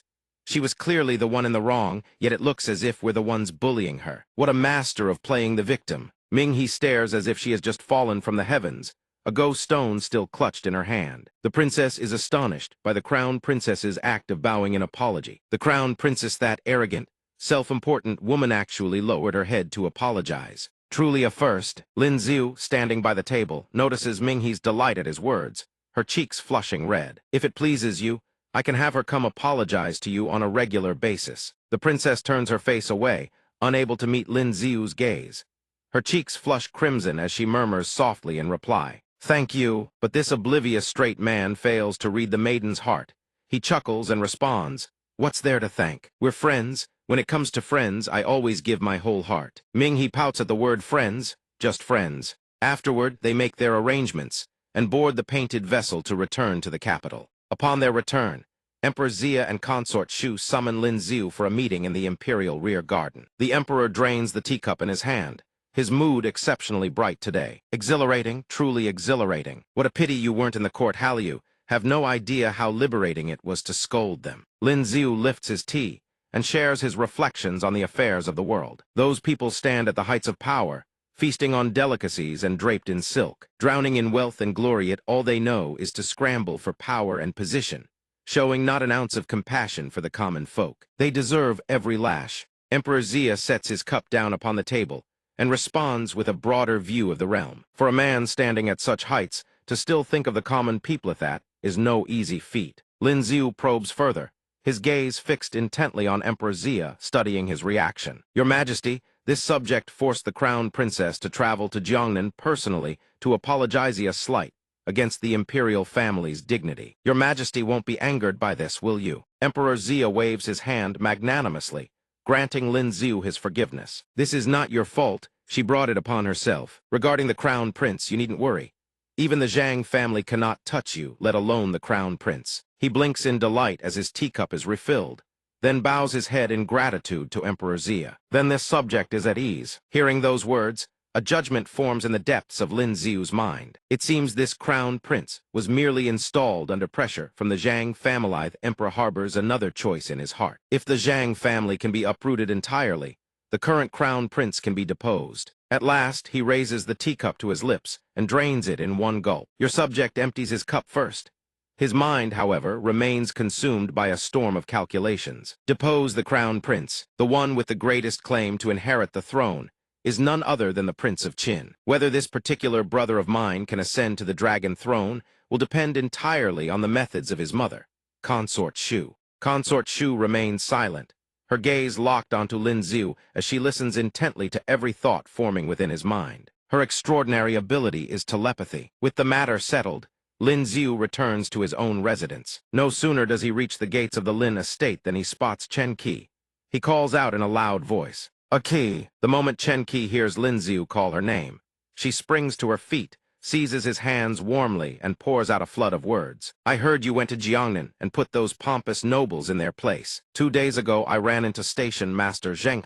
She was clearly the one in the wrong, yet it looks as if we're the ones bullying her. What a master of playing the victim. Ming-He stares as if she has just fallen from the heavens, a ghost stone still clutched in her hand. The princess is astonished by the crown princess's act of bowing in apology. The crown princess, that arrogant, self-important woman, actually lowered her head to apologize. Truly a first. Lin Xiu, standing by the table, notices Ming-He's delight at his words, her cheeks flushing red. If it pleases you, I can have her come apologize to you on a regular basis. The princess turns her face away, unable to meet Lin Xiu's gaze. Her cheeks flush crimson as she murmurs softly in reply, "Thank you," but this oblivious straight man fails to read the maiden's heart. He chuckles and responds, "What's there to thank? We're friends. When it comes to friends, I always give my whole heart." Ming-He pouts at the word friends, just friends. Afterward, they make their arrangements and board the painted vessel to return to the capital. Upon their return, Emperor Xia and Consort Shu summon Lin Xiu for a meeting in the imperial rear garden. The emperor drains the teacup in his hand, his mood exceptionally bright today. Exhilarating, truly exhilarating. What a pity you weren't in the court, Hallyu. Have no idea how liberating it was to scold them. Lin Xiu lifts his tea and shares his reflections on the affairs of the world. Those people stand at the heights of power, feasting on delicacies and draped in silk. Drowning in wealth and glory, yet all they know is to scramble for power and position, showing not an ounce of compassion for the common folk. They deserve every lash. Emperor Xia sets his cup down upon the table and responds with a broader view of the realm. For a man standing at such heights, to still think of the common people at that is no easy feat. Lin Xiu probes further, his gaze fixed intently on Emperor Xia, studying his reaction. "Your Majesty, this subject forced the crown princess to travel to Jiangnan personally to apologize a slight against the imperial family's dignity. Your Majesty won't be angered by this, will you?" Emperor Xia waves his hand magnanimously, granting Lin Xiu his forgiveness. "This is not your fault. She brought it upon herself. Regarding the crown prince, you needn't worry. Even the Zhang family cannot touch you, let alone the crown prince." He blinks in delight as his teacup is refilled, then bows his head in gratitude to Emperor Xia. Then this subject is at ease. Hearing those words, a judgment forms in the depths of Lin Xiu's mind. It seems this crown prince was merely installed under pressure from the Zhang family. The emperor harbors another choice in his heart. If the Zhang family can be uprooted entirely, the current crown prince can be deposed. At last, he raises the teacup to his lips and drains it in one gulp. Your subject empties his cup first. His mind, however, remains consumed by a storm of calculations. Depose the crown prince. The one with the greatest claim to inherit the throne is none other than the Prince of Qin. Whether this particular brother of mine can ascend to the dragon throne will depend entirely on the methods of his mother, Consort Shu. Consort Shu remains silent, her gaze locked onto Lin Xiu as she listens intently to every thought forming within his mind. Her extraordinary ability is telepathy. With the matter settled, Lin Xiu returns to his own residence. No sooner does he reach the gates of the Lin estate than he spots Chen Qi. He calls out in a loud voice, "A Qi!" The moment Chen Qi hears Lin Xiu call her name, she springs to her feet, seizes his hands warmly, and pours out a flood of words. "I heard you went to Jiangnan and put those pompous nobles in their place. 2 days ago I ran into Station Master Zheng,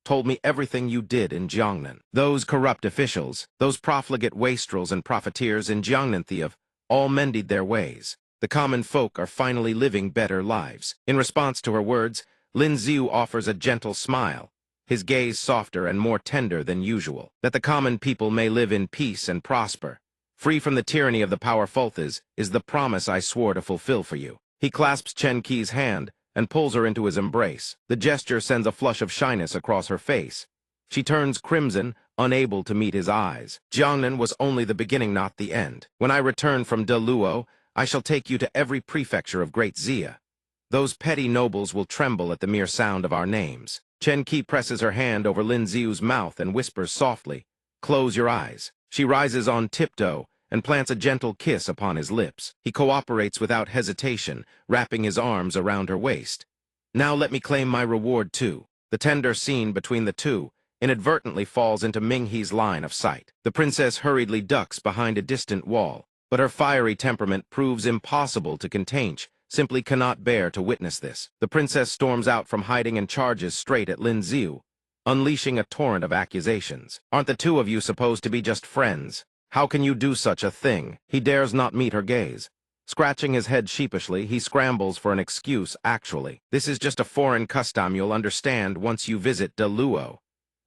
told me everything you did in Jiangnan. Those corrupt officials, those profligate wastrels and profiteers in Jiangnan Theav, all mended their ways. The common folk are finally living better lives." In response to her words, Lin Xiu offers a gentle smile, his gaze softer and more tender than usual. "That the common people may live in peace and prosper, free from the tyranny of the powerful, is the promise I swore to fulfill for you." He clasps Chen Qi's hand and pulls her into his embrace. The gesture sends a flush of shyness across her face. She turns crimson, unable to meet his eyes. "Jiangnan was only the beginning, not the end. When I return from De Luo, I shall take you to every prefecture of Great Xia. Those petty nobles will tremble at the mere sound of our names." Chen Qi presses her hand over Lin Xiu's mouth and whispers softly, "Close your eyes." She rises on tiptoe and plants a gentle kiss upon his lips. He cooperates without hesitation, wrapping his arms around her waist. "Now let me claim my reward too." The tender scene between the two inadvertently falls into Ming-He's line of sight. The princess hurriedly ducks behind a distant wall, but her fiery temperament proves impossible to contain. She simply cannot bear to witness this. The princess storms out from hiding and charges straight at Lin Xiu, unleashing a torrent of accusations. "Aren't the two of you supposed to be just friends? How can you do such a thing?" He dares not meet her gaze, Scratching his head sheepishly, he scrambles for an excuse. Actually, this is just a foreign custom you'll understand once you visit De Luo.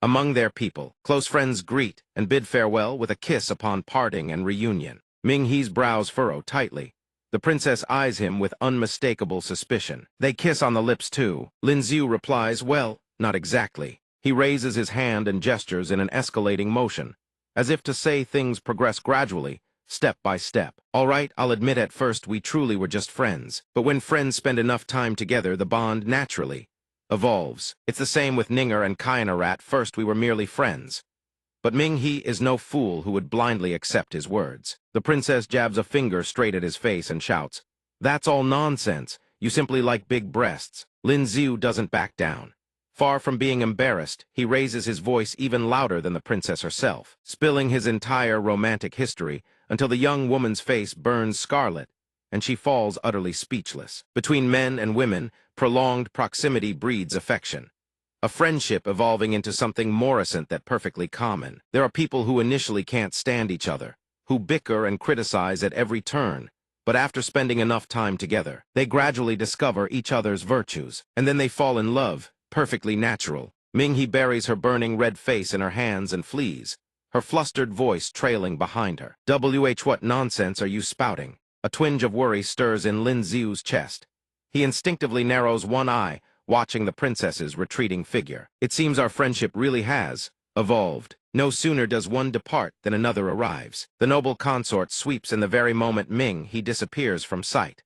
Among their people, close friends greet and bid farewell with a kiss upon parting and reunion. Ming He's brows furrow tightly. The princess eyes him with unmistakable suspicion. They kiss on the lips too. Lin Xiu replies, well, not exactly. He raises his hand and gestures in an escalating motion, as if to say things progress gradually, step by step. All right, I'll admit at first we truly were just friends, but when friends spend enough time together, the bond naturally evolves. It's the same with Ninger and Kaina. At first we were merely friends. But Ming He is no fool who would blindly accept his words. The princess jabs a finger straight at his face and shouts, that's all nonsense. You simply like big breasts. Lin Xiu doesn't back down. Far from being embarrassed, he raises his voice even louder than the princess herself, spilling his entire romantic history until the young woman's face burns scarlet and she falls utterly speechless. Between men and women, prolonged proximity breeds affection. A friendship evolving into something more innocent than perfectly common. There are people who initially can't stand each other, who bicker and criticize at every turn, but after spending enough time together, they gradually discover each other's virtues, and then they fall in love, perfectly natural. Ming He buries her burning red face in her hands and flees, her flustered voice trailing behind her. What nonsense are you spouting? A twinge of worry stirs in Lin Xiu's chest. He instinctively narrows one eye, watching the princess's retreating figure. It seems our friendship really has evolved. No sooner does one depart than another arrives. The noble consort sweeps in the very moment Ming He disappears from sight.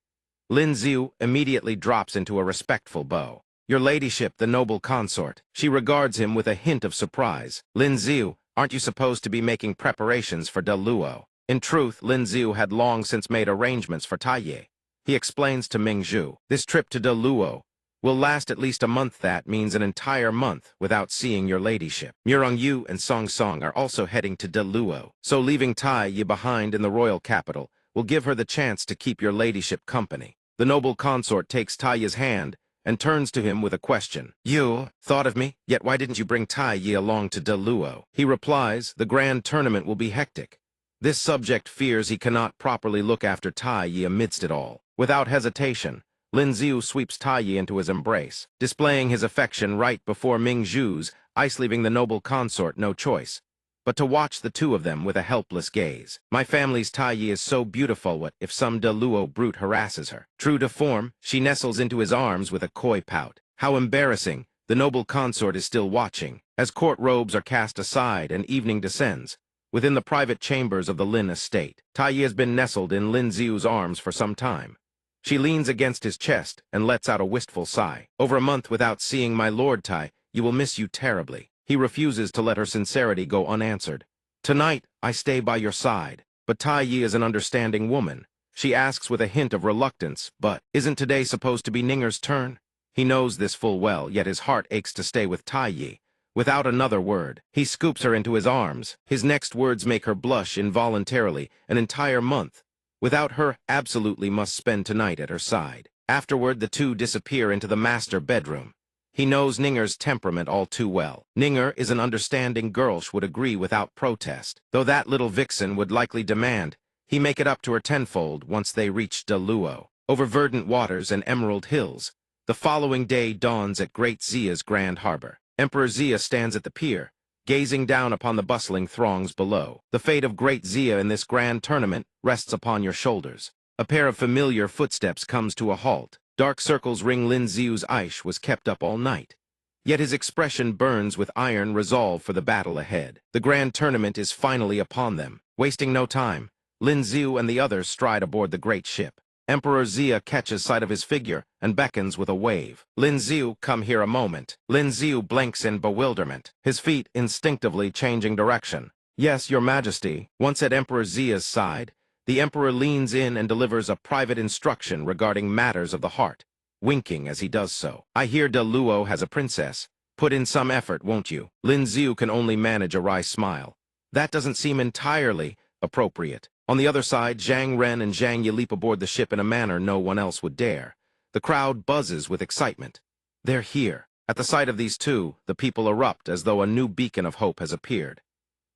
Lin Xiu immediately drops into a respectful bow. Your ladyship, the noble consort. She regards him with a hint of surprise. Lin Xiu, aren't you supposed to be making preparations for De Luo? In truth, Lin Xiu had long since made arrangements for Taiye. He explains to Ming Zhu, this trip to De Luo will last at least a month. That means an entire month without seeing your ladyship. Murong Yu and Song Song are also heading to De Luo, so leaving Taiye behind in the royal capital will give her the chance to keep your ladyship company. The noble consort takes Taiye's hand and turns to him with a question. You thought of me? Yet why didn't you bring Taiye along to De Luo? He replies, the grand tournament will be hectic. This subject fears he cannot properly look after Taiye amidst it all. Without hesitation, Lin Xiu sweeps Taiye into his embrace, displaying his affection right before Ming Zhu's eyes, leaving the noble consort no choice but to watch the two of them with a helpless gaze. My family's Taiye is so beautiful, what if some De Luo brute harasses her? True to form, she nestles into his arms with a coy pout. How embarrassing. The noble consort is still watching. As court robes are cast aside and evening descends, within the private chambers of the Lin estate, Taiye has been nestled in Lin Xiu's arms for some time. She leans against his chest and lets out a wistful sigh. Over a month without seeing my lord Tai, you will miss you terribly. He refuses to let her sincerity go unanswered. Tonight, I stay by your side. But Taiye is an understanding woman. She asks with a hint of reluctance, but isn't today supposed to be Ninger's turn? He knows this full well, yet his heart aches to stay with Taiye. Without another word, he scoops her into his arms. His next words make her blush involuntarily. An entire month. Without her, absolutely must spend tonight at her side. Afterward, the two disappear into the master bedroom. He knows Ninger's temperament all too well. Ninger is an understanding girl, she would agree without protest. Though that little vixen would likely demand he make it up to her tenfold once they reach De Luo. Over verdant waters and emerald hills, the following day dawns at Great Zia's Grand Harbor. Emperor Zia stands at the pier, gazing down upon the bustling throngs below. The fate of Great Zia in this grand tournament rests upon your shoulders. A pair of familiar footsteps comes to a halt. Dark circles ring Lin Xiu's eyes was kept up all night. Yet his expression burns with iron resolve for the battle ahead. The grand tournament is finally upon them. Wasting no time, Lin Xiu and the others stride aboard the great ship. Emperor Zia catches sight of his figure and beckons with a wave. Lin Xiu, come here a moment. Lin Xiu blinks in bewilderment, his feet instinctively changing direction. Yes, your majesty. Once at Emperor Zia's side, the emperor leans in and delivers a private instruction regarding matters of the heart, winking as he does so. I hear De Luo has a princess. Put in some effort, won't you? Lin Xiu can only manage a wry smile. That doesn't seem entirely appropriate. On the other side, Zhang Ren and Zhang Yi leap aboard the ship in a manner no one else would dare. The crowd buzzes with excitement. They're here. At the sight of these two, the people erupt as though a new beacon of hope has appeared.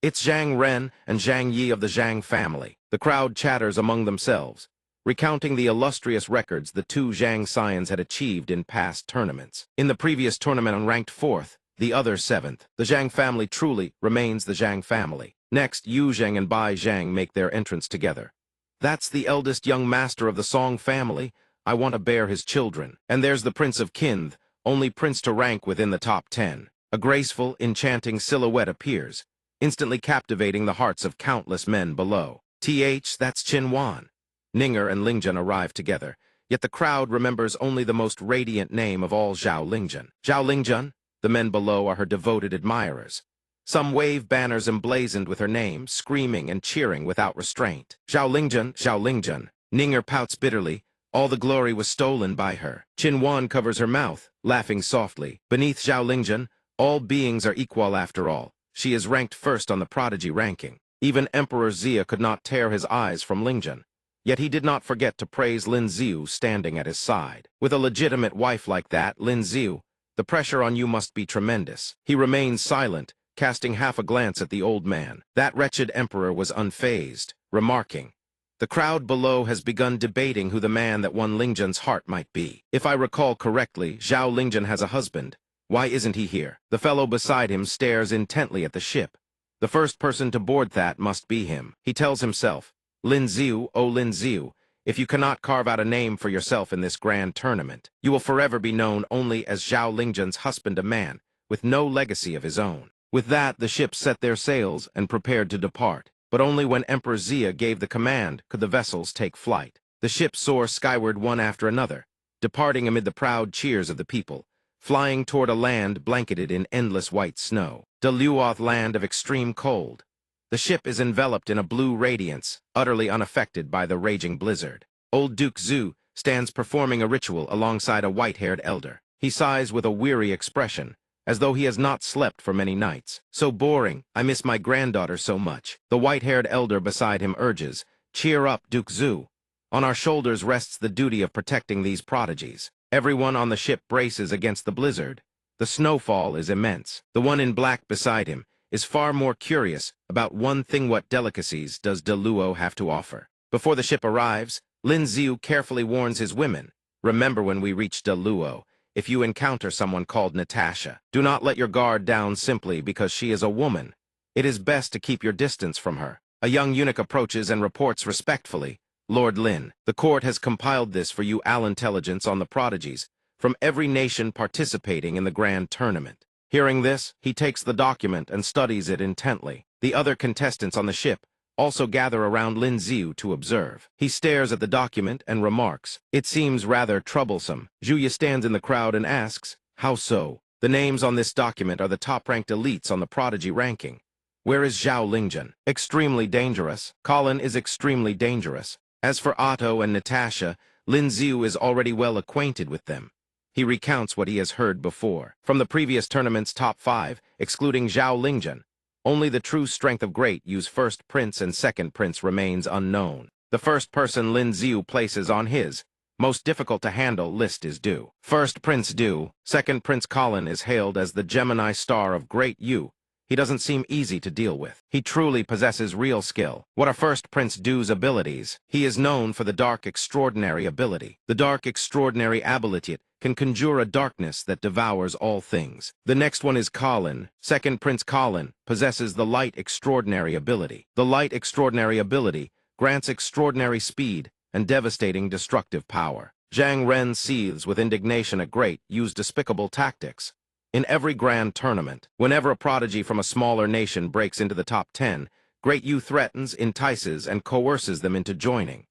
It's Zhang Ren and Zhang Yi of the Zhang family. The crowd chatters among themselves. recounting the illustrious records the two Zhang scions had achieved in past tournaments. In the previous tournament ranked 4th, the other 7th, the Zhang family truly remains the Zhang family. Next, Yu Zhang and Bai Zhang make their entrance together. That's the eldest young master of the Song family. I want to bear his children. And there's the Prince of Kinth, only prince to rank within the top 10. A graceful, enchanting silhouette appears, instantly captivating the hearts of countless men below. That's Qin Wan. Ninger and Lingjun arrive together, yet the crowd remembers only the most radiant name of all, Zhao Lingjun. Zhao Lingjun, the men below are her devoted admirers. Some wave banners emblazoned with her name, screaming and cheering without restraint. Zhao Lingjun, Zhao Lingjun. Ninger pouts bitterly. All the glory was stolen by her. Qin Wan covers her mouth, laughing softly. Beneath Zhao Lingjun, all beings are equal after all. She is ranked first on the prodigy ranking. Even Emperor Xia could not tear his eyes from Lingjun. Yet he did not forget to praise Lin Xiu standing at his side. With a legitimate wife like that, Lin Xiu, the pressure on you must be tremendous. He remains silent, casting half a glance at the old man. That wretched emperor was unfazed, remarking, "The crowd below has begun debating who the man that won Lingjun's heart might be. If I recall correctly, Zhao Lingjun has a husband. Why isn't he here?" The fellow beside him stares intently at the ship. The first person to board that must be him. He tells himself, "Lin Xiu, oh Lin Xiu, if you cannot carve out a name for yourself in this grand tournament, you will forever be known only as Zhao Lingjun's husband, a man with no legacy of his own." With that, the ships set their sails and prepared to depart. But only when Emperor Xia gave the command could the vessels take flight. The ships soar skyward one after another, departing amid the proud cheers of the people, flying toward a land blanketed in endless white snow. The Luoth land of extreme cold. The ship is enveloped in a blue radiance, utterly unaffected by the raging blizzard. Old Duke Zhu stands performing a ritual alongside a white-haired elder. He sighs with a weary expression, as though he has not slept for many nights. "So boring, I miss my granddaughter so much." The white-haired elder beside him urges, "Cheer up, Duke Zhu. On our shoulders rests the duty of protecting these prodigies." Everyone on the ship braces against the blizzard. The snowfall is immense. The one in black beside him is far more curious about one thing: what delicacies does De Luo have to offer? Before the ship arrives, Lin Xiu carefully warns his women, "Remember when we reach De Luo, if you encounter someone called Natasha, do not let your guard down simply because she is a woman. It is best to keep your distance from her." A young eunuch approaches and reports respectfully, "Lord Lin, the court has compiled this for you all intelligence on the prodigies from every nation participating in the grand tournament." Hearing this, he takes the document and studies it intently. The other contestants on the ship also gather around Lin Xiu to observe. He stares at the document and remarks, "It seems rather troublesome." Zhuya stands in the crowd and asks, "How so?" "The names on this document are the top-ranked elites on the prodigy ranking. Where is Zhao Lingjun? Extremely dangerous. Colin is extremely dangerous. As for Otto and Natasha, Lin Xiu is already well acquainted with them." He recounts what he has heard before. From the previous tournament's top 5, excluding Zhao Lingjun, only the true strength of great Yu's first prince and second prince remains unknown. The first person Lin Xiu places on his most difficult to handle list is Du. First Prince Du, second Prince Colin is hailed as the Gemini star of great Yu. He doesn't seem easy to deal with. He truly possesses real skill. What are First Prince Du's abilities? He is known for the Dark Extraordinary ability. The Dark Extraordinary ability can conjure a darkness that devours all things. The next one is Colin. Second Prince Colin possesses the Light Extraordinary ability. The Light Extraordinary ability grants extraordinary speed and devastating destructive power. Zhang Ren seethes with indignation at great Yu's despicable tactics. In every grand tournament, whenever a prodigy from a smaller nation breaks into the top 10, great Yu threatens, entices, and coerces them into joining.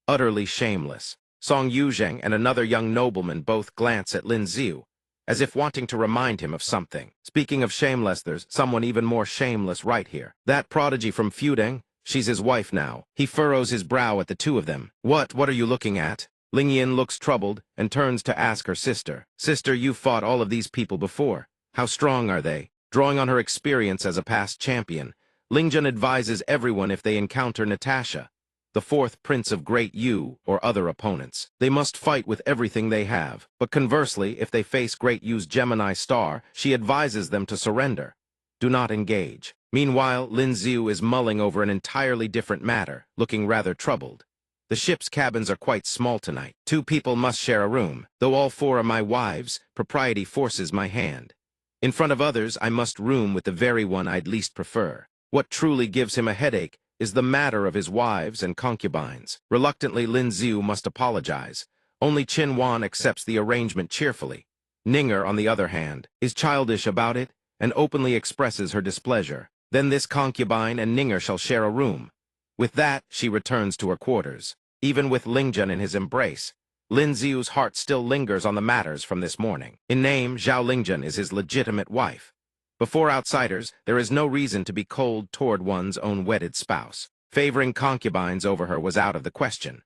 Utterly shameless. Song Yuzheng and another young nobleman both glance at Lin Xiu, as if wanting to remind him of something. Speaking of shameless, there's someone even more shameless right here. That prodigy from Fudeng, she's his wife now. He furrows his brow at the two of them. What are you looking at?" Ling Yin looks troubled and turns to ask her sister. "Sister, you've fought all of these people before. How strong are they?" Drawing on her experience as a past champion, Lingjun advises everyone if they encounter Natasha, the fourth prince of Great Yu, or other opponents, they must fight with everything they have. But conversely, if they face Great Yu's Gemini star, she advises them to surrender. Do not engage. Meanwhile, Lin Xiu is mulling over an entirely different matter, looking rather troubled. The ship's cabins are quite small tonight. 2 people must share a room. Though all 4 are my wives, propriety forces my hand. In front of others, I must room with the very one I'd least prefer. What truly gives him a headache is the matter of his wives and concubines. Reluctantly, Lin Xiu must apologize. Only Qin Wan accepts the arrangement cheerfully. Ninger, on the other hand, is childish about it and openly expresses her displeasure. Then this concubine and Ninger shall share a room. With that, she returns to her quarters. Even with Lingjun in his embrace, Lin Xiu's heart still lingers on the matters from this morning. In name, Zhao Lingjun is his legitimate wife. Before outsiders, there is no reason to be cold toward one's own wedded spouse. Favoring concubines over her was out of the question.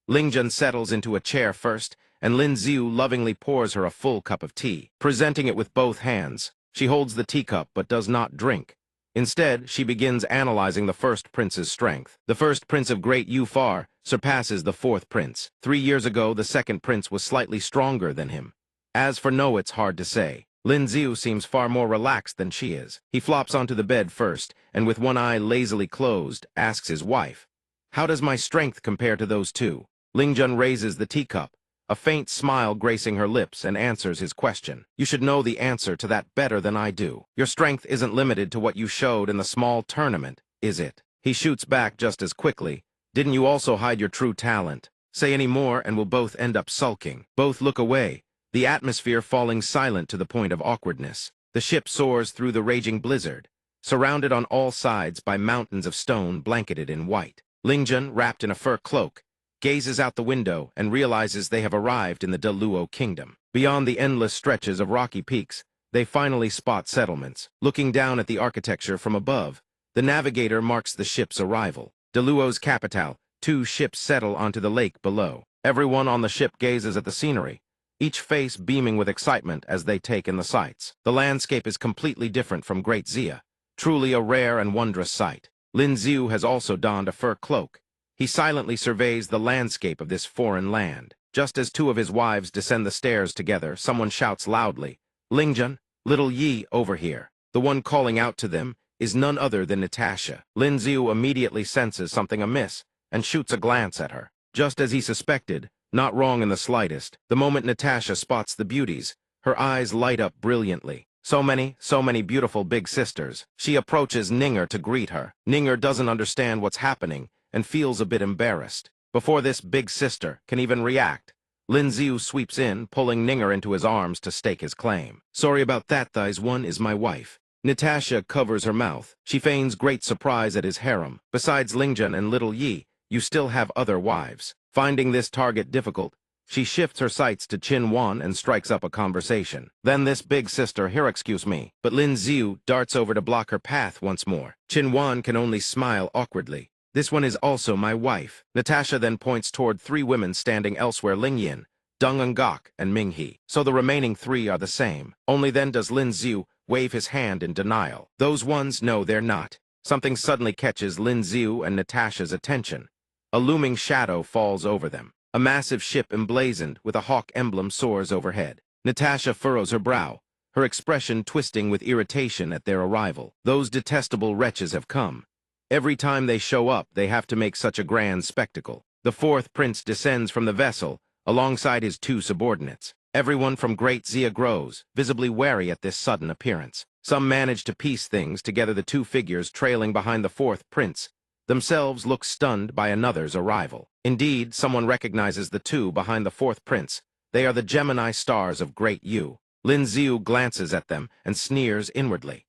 Lingjun settles into a chair first, and Lin Xiu lovingly pours her a full cup of tea. Presenting it with both hands, she holds the teacup but does not drink. Instead, she begins analyzing the first prince's strength. The first prince of Great Yufar surpasses the 4th prince. 3 years ago, the 2nd prince was slightly stronger than him. As for No, it's hard to say. Lin Xiu seems far more relaxed than she is. He flops onto the bed first, and with one eye lazily closed, asks his wife, "How does my strength compare to those 2? Lingjun raises the teacup, a faint smile gracing her lips, and answers his question. "You should know the answer to that better than I do. Your strength isn't limited to what you showed in the small tournament, is it?" He shoots back just as quickly. "Didn't you also hide your true talent? Say any more and we'll both end up sulking." Both look away, the atmosphere falling silent to the point of awkwardness. The ship soars through the raging blizzard, surrounded on all sides by mountains of stone blanketed in white. Lingjun, wrapped in a fur cloak, gazes out the window and realizes they have arrived in the Deluo kingdom. Beyond the endless stretches of rocky peaks, they finally spot settlements. Looking down at the architecture from above, the navigator marks the ship's arrival. Deluo's capital, 2 ships settle onto the lake below. Everyone on the ship gazes at the scenery, each face beaming with excitement as they take in the sights. The landscape is completely different from Great Xia, truly a rare and wondrous sight. Lin Xiu has also donned a fur cloak. He silently surveys the landscape of this foreign land. Just as 2 of his wives descend the stairs together, someone shouts loudly, "Lingjun, little Yi, over here." The one calling out to them is none other than Natasha. Lin Xiu immediately senses something amiss and shoots a glance at her. Just as he suspected, not wrong in the slightest, the moment Natasha spots the beauties, her eyes light up brilliantly. So many beautiful big sisters. She approaches Ninger to greet her. Ninger doesn't understand what's happening and feels a bit embarrassed. Before this big sister can even react, Lin Xiu sweeps in, pulling Ninger into his arms to stake his claim. "Sorry about that, Thighs One is my wife." Natasha covers her mouth. She feigns great surprise at his harem. "Besides Lingjun and little Yi, you still have other wives." Finding this target difficult, she shifts her sights to Qin Wan and strikes up a conversation. Then this big sister, "Here, excuse me," but Lin Xiu darts over to block her path once more. Qin Wan can only smile awkwardly. "This one is also my wife." Natasha then points toward 3 women standing elsewhere: Ling Yin, Deng Ngok, and Ming He. So the remaining 3 are the same. Only then does Lin Xiu wave his hand in denial. "Those ones, no, they're not." Something suddenly catches Lin Xiu and Natasha's attention. A looming shadow falls over them. A massive ship emblazoned with a hawk emblem soars overhead. Natasha furrows her brow, her expression twisting with irritation at their arrival. Those detestable wretches have come. Every time they show up, they have to make such a grand spectacle. The 4th prince descends from the vessel, alongside his 2 subordinates. Everyone from Great Xia grows, visibly wary at this sudden appearance. Some manage to piece things together. The 2 figures trailing behind the 4th prince themselves look stunned by another's arrival. Indeed, someone recognizes the 2 behind the 4th prince. They are the Gemini stars of Great Yu. Lin Xiu glances at them and sneers inwardly.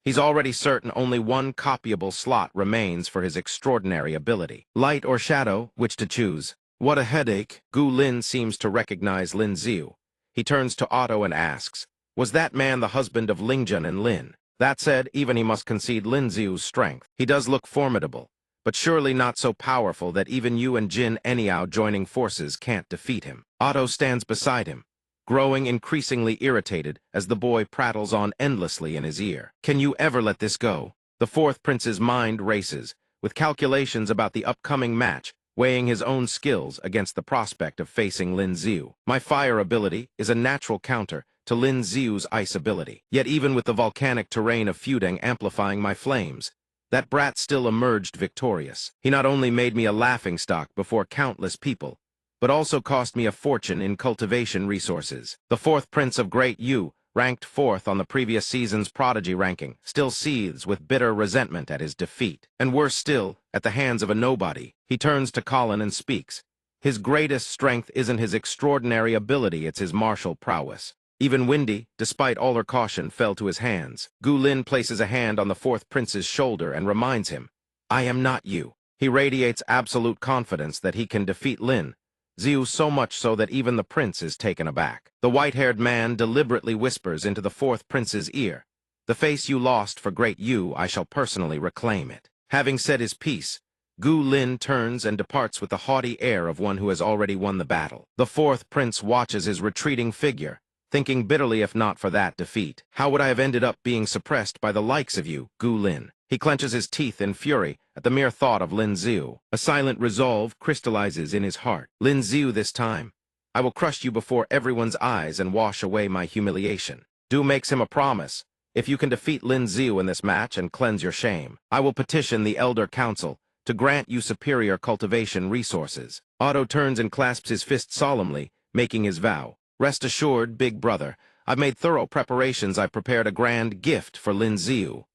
He's already certain only one copyable slot remains for his extraordinary ability. Light or shadow, which to choose? What a headache. Gu Lin seems to recognize Lin Xiu. He turns to Otto and asks, "Was that man the husband of Lingjun and Lin?" That said, even he must concede Lin Xiu's strength. He does look formidable, but surely not so powerful that even you and Jin Anyao joining forces can't defeat him. Otto stands beside him, growing increasingly irritated as the boy prattles on endlessly in his ear. "Can you ever let this go?" The 4th prince's mind races, with calculations about the upcoming match, weighing his own skills against the prospect of facing Lin Xiu. "My fire ability is a natural counter to Lin Xiu's ice ability. Yet even with the volcanic terrain of Fudeng amplifying my flames, that brat still emerged victorious. He not only made me a laughingstock before countless people, but also cost me a fortune in cultivation resources. The fourth prince of Great Yu, ranked fourth on the previous season's prodigy ranking, still seethes with bitter resentment at his defeat. And worse still, at the hands of a nobody, he turns to Colin and speaks. His greatest strength isn't his extraordinary ability, it's his martial prowess. Even Windy, despite all her caution, fell to his hands. Gu Lin places a hand on the fourth prince's shoulder and reminds him, I am not you. He radiates absolute confidence that he can defeat Lin, Ziu so much so that even the prince is taken aback. The white-haired man deliberately whispers into the fourth prince's ear, the face you lost for Great Yu, I shall personally reclaim it. Having said his piece, Gu Lin turns and departs with the haughty air of one who has already won the battle. The fourth prince watches his retreating figure, thinking bitterly if not for that defeat. How would I have ended up being suppressed by the likes of you, Gu Lin? He clenches his teeth in fury at the mere thought of Lin Ziu. A silent resolve crystallizes in his heart. Lin Ziu this time. I will crush you before everyone's eyes and wash away my humiliation. Du makes him a promise. If you can defeat Lin Ziu in this match and cleanse your shame, I will petition the Elder Council to grant you superior cultivation resources. Otto turns and clasps his fist solemnly, making his vow. Rest assured, big brother, I've made thorough preparations. I prepared a grand gift for Lin Ziu.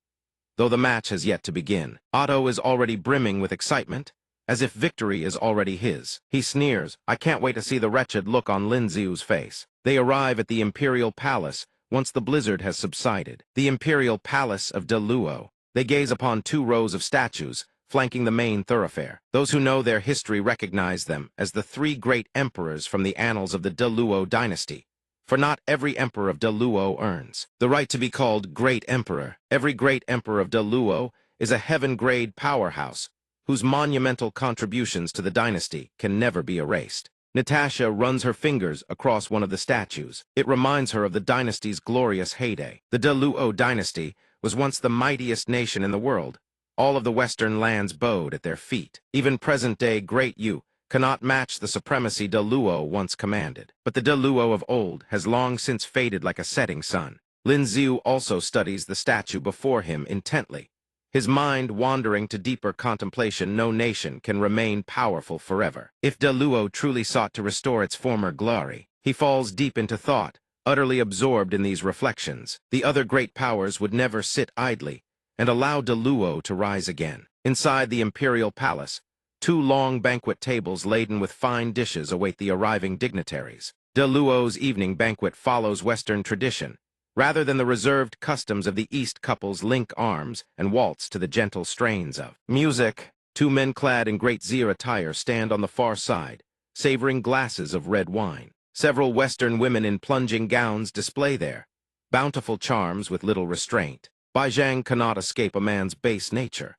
Though the match has yet to begin, Otto is already brimming with excitement, as if victory is already his. He sneers, I can't wait to see the wretched look on Lin Ziu's face. They arrive at the Imperial Palace once the blizzard has subsided. The Imperial Palace of De Luo. They gaze upon 2 rows of statues, flanking the main thoroughfare. Those who know their history recognize them as the 3 great emperors from the annals of the De Luo dynasty. For not every emperor of De Luo earns the right to be called Great Emperor. Every great emperor of De Luo is a heaven-grade powerhouse, whose monumental contributions to the dynasty can never be erased. Natasha runs her fingers across one of the statues. It reminds her of the dynasty's glorious heyday. The De Luo dynasty was once the mightiest nation in the world. All of the western lands bowed at their feet. Even present-day Great Yu cannot match the supremacy De Luo once commanded. But the De Luo of old has long since faded like a setting sun. Lin Ziu also studies the statue before him intently, his mind wandering to deeper contemplation. No nation can remain powerful forever. If De Luo truly sought to restore its former glory, he falls deep into thought, utterly absorbed in these reflections. The other great powers would never sit idly and allow De Luo to rise again. Inside the Imperial Palace, 2 long banquet tables laden with fine dishes await the arriving dignitaries. De Luo's evening banquet follows Western tradition. Rather than the reserved customs of the East, couples link arms and waltz to the gentle strains of music. 2 men clad in great Zia attire stand on the far side, savoring glasses of red wine. Several Western women in plunging gowns display their bountiful charms with little restraint. Bai Zhang cannot escape a man's base nature.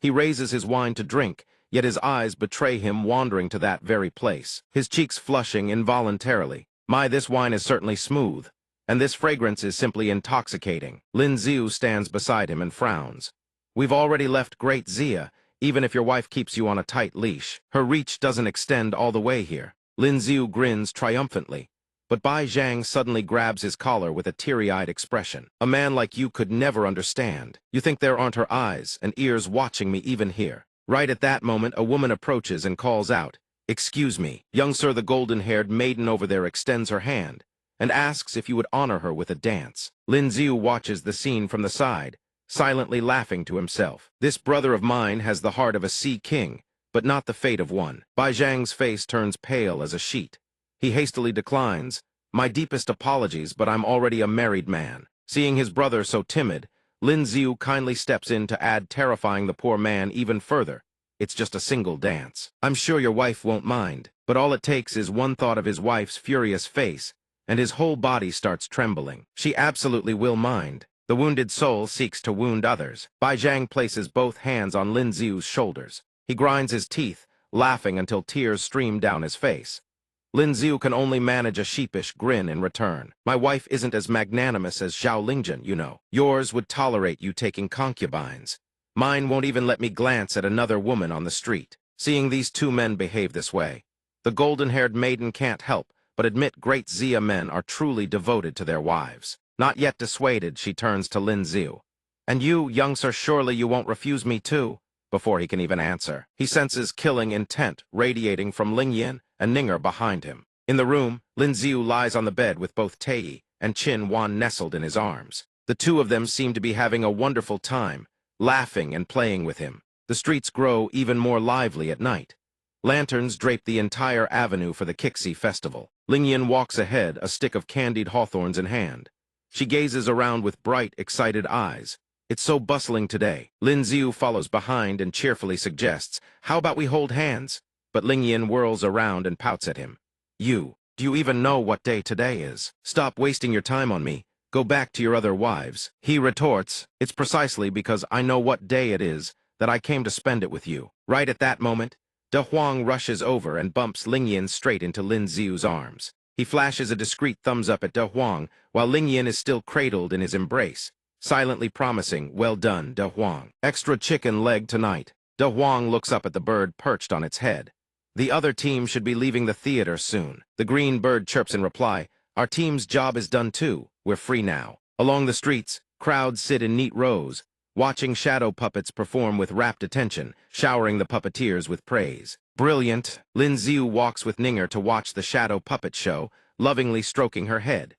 He raises his wine to drink, yet his eyes betray him wandering to that very place, his cheeks flushing involuntarily. My, this wine is certainly smooth, and this fragrance is simply intoxicating. Lin Ziu stands beside him and frowns. We've already left Great Zia, even if your wife keeps you on a tight leash. Her reach doesn't extend all the way here. Lin Ziu grins triumphantly, but Bai Zhang suddenly grabs his collar with a teary-eyed expression. A man like you could never understand. You think there aren't her eyes and ears watching me even here. Right at that moment, a woman approaches and calls out, Excuse me. Young sir, the golden-haired maiden over there extends her hand and asks if you would honor her with a dance. Lin Ziu watches the scene from the side, silently laughing to himself. This brother of mine has the heart of a sea king, but not the fate of one. Bai Zhang's face turns pale as a sheet. He hastily declines, My deepest apologies, but I'm already a married man. Seeing his brother so timid, Lin Ziu kindly steps in to add, terrifying the poor man even further. It's just a single dance. I'm sure your wife won't mind, but all it takes is one thought of his wife's furious face, and his whole body starts trembling. She absolutely will mind. The wounded soul seeks to wound others. Bai Zhang places both hands on Lin Ziu's shoulders. He grinds his teeth, laughing until tears stream down his face. Lin Ziu can only manage a sheepish grin in return. My wife isn't as magnanimous as Zhao Lingjun, you know. Yours would tolerate you taking concubines. Mine won't even let me glance at another woman on the street. Seeing these 2 men behave this way, the golden-haired maiden can't help but admit Great Zia men are truly devoted to their wives. Not yet dissuaded, she turns to Lin Ziu. And you, young sir, surely you won't refuse me too? Before he can even answer, he senses killing intent radiating from Ling Yin and Ninger behind him. In the room, Lin Ziu lies on the bed with both Tei and Qin Wan nestled in his arms. The two of them seem to be having a wonderful time, laughing and playing with him. The streets grow even more lively at night. Lanterns drape the entire avenue for the Kixi festival. Ling Yin walks ahead, a stick of candied hawthorns in hand. She gazes around with bright, excited eyes. It's so bustling today. Lin Ziu follows behind and cheerfully suggests, "How about we hold hands?" But Ling Yin whirls around and pouts at him. Do you even know what day today is? Stop wasting your time on me. Go back to your other wives." He retorts, "It's precisely because I know what day it is that I came to spend it with you." Right at that moment, De Huang rushes over and bumps Ling Yin straight into Lin Ziu's arms. He flashes a discreet thumbs up at De Huang while Ling Yin is still cradled in his embrace, silently promising, "Well done, De Huang. Extra chicken leg tonight." De Huang looks up at the bird perched on its head. "The other team should be leaving the theater soon." The green bird chirps in reply, "Our team's job is done too. We're free now." Along the streets, crowds sit in neat rows, watching shadow puppets perform with rapt attention, showering the puppeteers with praise. Brilliant, Lin Ziu walks with Ninger to watch the shadow puppet show, lovingly stroking her head.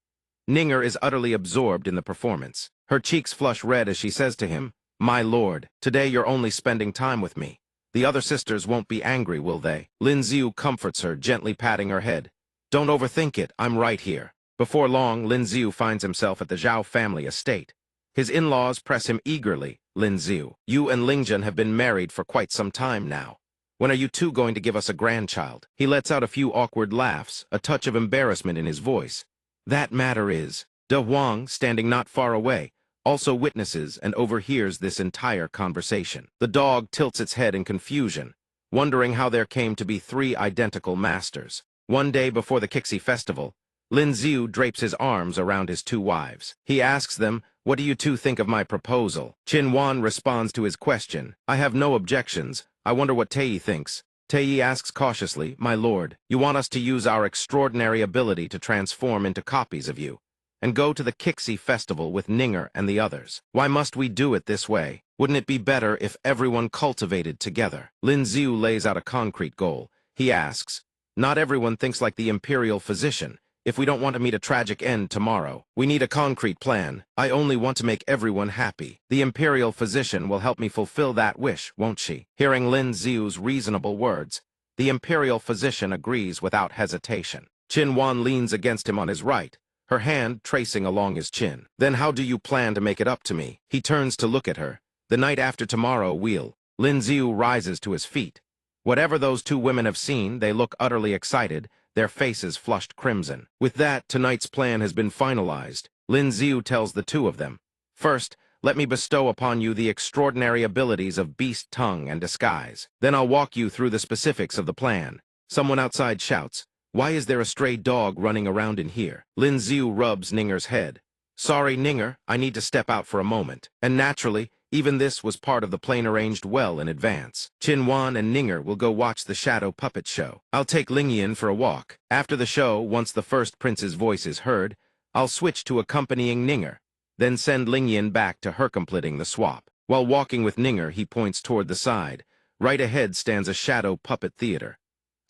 Ninger is utterly absorbed in the performance. Her cheeks flush red as she says to him, "My lord, today you're only spending time with me. The other sisters won't be angry, will they?" Lin Ziu comforts her, gently patting her head. "Don't overthink it, I'm right here." Before long, Lin Ziu finds himself at the Zhao family estate. His in-laws press him eagerly. "Lin Ziu, you and Lingzhen have been married for quite some time now. When are you two going to give us a grandchild?" He lets out a few awkward laughs, a touch of embarrassment in his voice. That matter is, De Huang, standing not far away, also witnesses and overhears this entire conversation. The dog tilts its head in confusion, wondering how there came to be three identical masters. One day before the Kixi festival, Lin Ziu drapes his arms around his two wives. He asks them, "What do you two think of my proposal?" Qin Wan responds to his question, "I have no objections. I wonder what Tei thinks." Tei asks cautiously, "My lord, you want us to use our extraordinary ability to transform into copies of you and go to the Kixi festival with Ninger and the others. Why must we do it this way? Wouldn't it be better if everyone cultivated together?" Lin Ziu lays out a concrete goal. He asks, "Not everyone thinks like the imperial physician. If we don't want to meet a tragic end tomorrow, we need a concrete plan. I only want to make everyone happy. The imperial physician will help me fulfill that wish, won't she?" Hearing Lin Ziu's reasonable words, the imperial physician agrees without hesitation. Qin Wan leans against him on his right, her hand tracing along his chin. "Then how do you plan to make it up to me?" He turns to look at her. "The night after tomorrow we'll..." Lin Ziu rises to his feet. Whatever those two women have seen, they look utterly excited, their faces flushed crimson. With that, tonight's plan has been finalized. Lin Ziu tells the two of them, "First, let me bestow upon you the extraordinary abilities of beast tongue and disguise. Then I'll walk you through the specifics of the plan." Someone outside shouts, "Why is there a stray dog running around in here?" Lin Ziu rubs Ninger's head. "Sorry, Ninger, I need to step out for a moment." And naturally, even this was part of the plan arranged well in advance. Qin Wan and Ninger will go watch the shadow puppet show. I'll take Ling Yin for a walk. After the show, once the first prince's voice is heard, I'll switch to accompanying Ninger, then send Ling Yin back to her completing the swap. While walking with Ninger, he points toward the side. Right ahead stands a shadow puppet theater.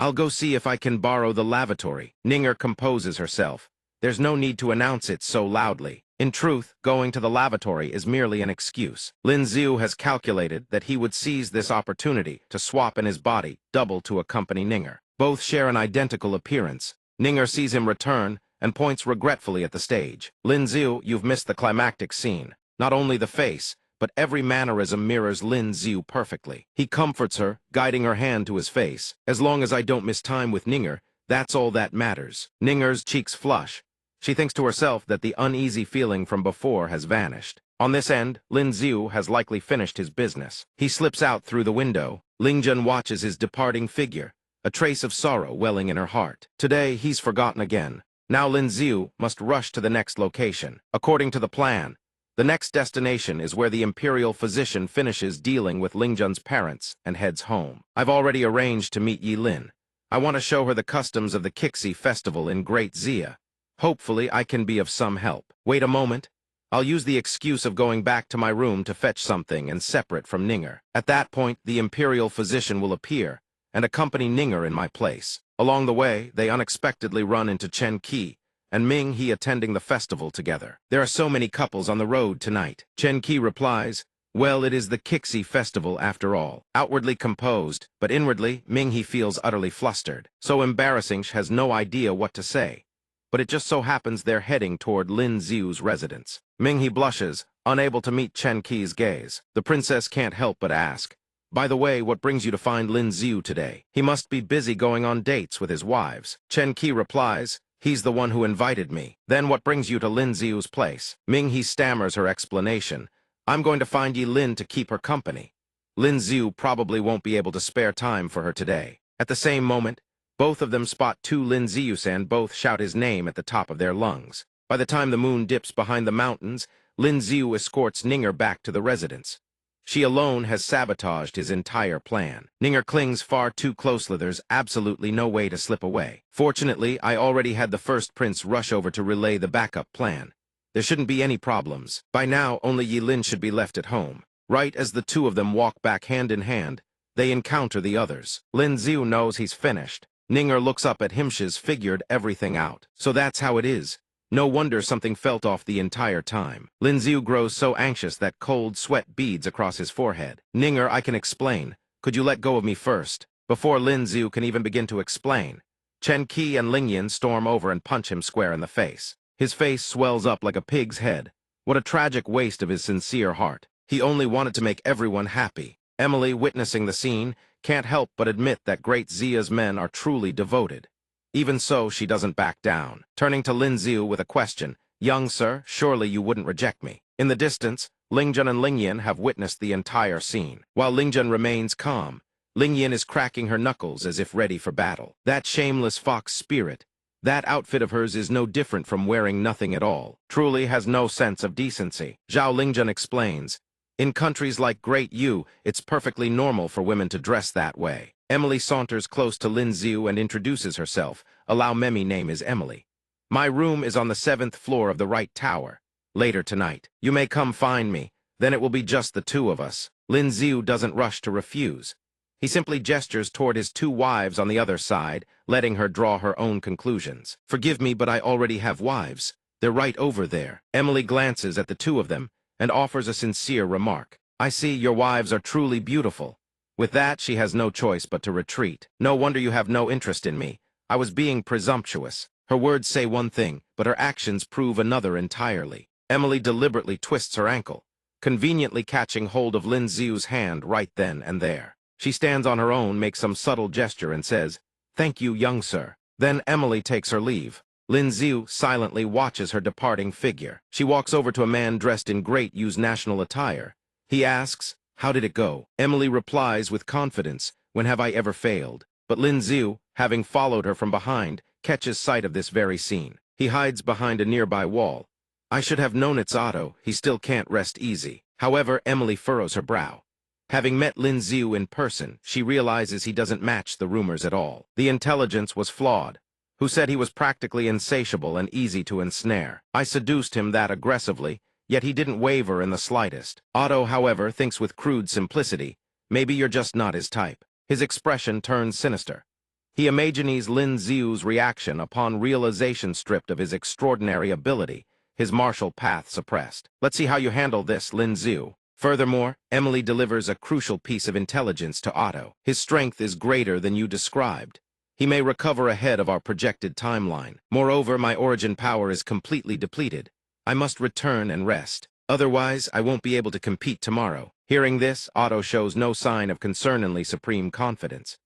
"I'll go see if I can borrow the lavatory." Ninger composes herself. There's no need to announce it so loudly. In truth, going to the lavatory is merely an excuse. Lin Ziu has calculated that he would seize this opportunity to swap in his body, double to accompany Ninger. Both share an identical appearance. Ninger sees him return and points regretfully at the stage. "Lin Ziu, you've missed the climactic scene. Not only the face, but every mannerism mirrors Lin Ziu perfectly." He comforts her, guiding her hand to his face. "As long as I don't miss time with Ninger, that's all that matters." Ninger's cheeks flush. She thinks to herself that the uneasy feeling from before has vanished. On this end, Lin Ziu has likely finished his business. He slips out through the window. Lingzhen watches his departing figure, a trace of sorrow welling in her heart. Today, he's forgotten again. Now Lin Ziu must rush to the next location. According to the plan, the next destination is where the imperial physician finishes dealing with Lingzhen's parents and heads home. I've already arranged to meet Yi Lin. I want to show her the customs of the Kixi festival in Great Xia. Hopefully, I can be of some help. Wait a moment. I'll use the excuse of going back to my room to fetch something and separate from Ninger. At that point, the imperial physician will appear and accompany Ninger in my place. Along the way, they unexpectedly run into Chen Qi and Ming He attending the festival together. There are so many couples on the road tonight. Chen Qi replies, well, it is the Kixi festival after all. Outwardly composed, but inwardly, Ming He feels utterly flustered. So embarrassing she has no idea what to say. But it just so happens they're heading toward Lin Xiu's residence. Ming He blushes, unable to meet Chen Qi's gaze. The princess can't help but ask, by the way, what brings you to find Lin Xiu today? He must be busy going on dates with his wives. Chen Qi replies, he's the one who invited me. Then what brings you to Lin Xiu's place? Ming He stammers her explanation. I'm going to find Yi Lin to keep her company. Lin Xiu probably won't be able to spare time for her today. At the same moment, both of them spot two Lin Xius and both shout his name at the top of their lungs. By the time the moon dips behind the mountains, Lin Xiu escorts Ninger back to the residence. She alone has sabotaged his entire plan. Ninger clings far too closely, there's absolutely no way to slip away. Fortunately, I already had the first prince rush over to relay the backup plan. There shouldn't be any problems. By now, only Yi Lin should be left at home. Right as the two of them walk back hand in hand, they encounter the others. Lin Xiu knows he's finished. Ninger looks up at him. She's figured everything out. So that's how it is. No wonder something felt off the entire time. Lin Xiu grows so anxious that cold sweat beads across his forehead. Ninger, I can explain. Could you let go of me first? Before Lin Xiu can even begin to explain, Chen Qi and Ling Yin storm over and punch him square in the face. His face swells up like a pig's head. What a tragic waste of his sincere heart. He only wanted to make everyone happy. Emily, witnessing the scene, can't help but admit that Great Zia's men are truly devoted. Even so, she doesn't back down. Turning to Lin Xiu with a question, young sir, surely you wouldn't reject me. In the distance, Lingjun and Ling Yin have witnessed the entire scene. While Lingjun remains calm, Ling Yin is cracking her knuckles as if ready for battle. That shameless fox spirit, that outfit of hers is no different from wearing nothing at all. Truly has no sense of decency. Zhao Lingjun explains, in countries like Great Yu, it's perfectly normal for women to dress that way. Emily saunters close to Lin Xiu and introduces herself. Allow me, name is Emily. My room is on the 7th floor of the right tower. Later tonight, you may come find me. Then it will be just the two of us. Lin Xiu doesn't rush to refuse. He simply gestures toward his two wives on the other side, letting her draw her own conclusions. Forgive me, but I already have wives. They're right over there. Emily glances at the two of them and offers a sincere remark. I see your wives are truly beautiful. With that, she has no choice but to retreat. No wonder you have no interest in me. I was being presumptuous. Her words say one thing, but her actions prove another entirely. Emily deliberately twists her ankle, conveniently catching hold of Lin Xiu's hand right then and there. She stands on her own, makes some subtle gesture, and says, thank you, young sir. Then Emily takes her leave. Lin Xiu silently watches her departing figure. She walks over to a man dressed in Great Yu's national attire. He asks, how did it go? Emily replies with confidence, when have I ever failed? But Lin Xiu, having followed her from behind, catches sight of this very scene. He hides behind a nearby wall. I should have known it's Otto. He still can't rest easy. However, Emily furrows her brow. Having met Lin Xiu in person, she realizes he doesn't match the rumors at all. The intelligence was flawed. Who said he was practically insatiable and easy to ensnare? I seduced him that aggressively, yet he didn't waver in the slightest. Otto, however, thinks with crude simplicity, maybe you're just not his type. His expression turns sinister. He imagines Lin Xiu's reaction upon realization stripped of his extraordinary ability, his martial path suppressed. Let's see how you handle this, Lin Xiu. Furthermore, Emily delivers a crucial piece of intelligence to Otto. His strength is greater than you described. He may recover ahead of our projected timeline. Moreover, my origin power is completely depleted. I must return and rest. Otherwise, I won't be able to compete tomorrow. Hearing this, Otto shows no sign of concerningly supreme confidence.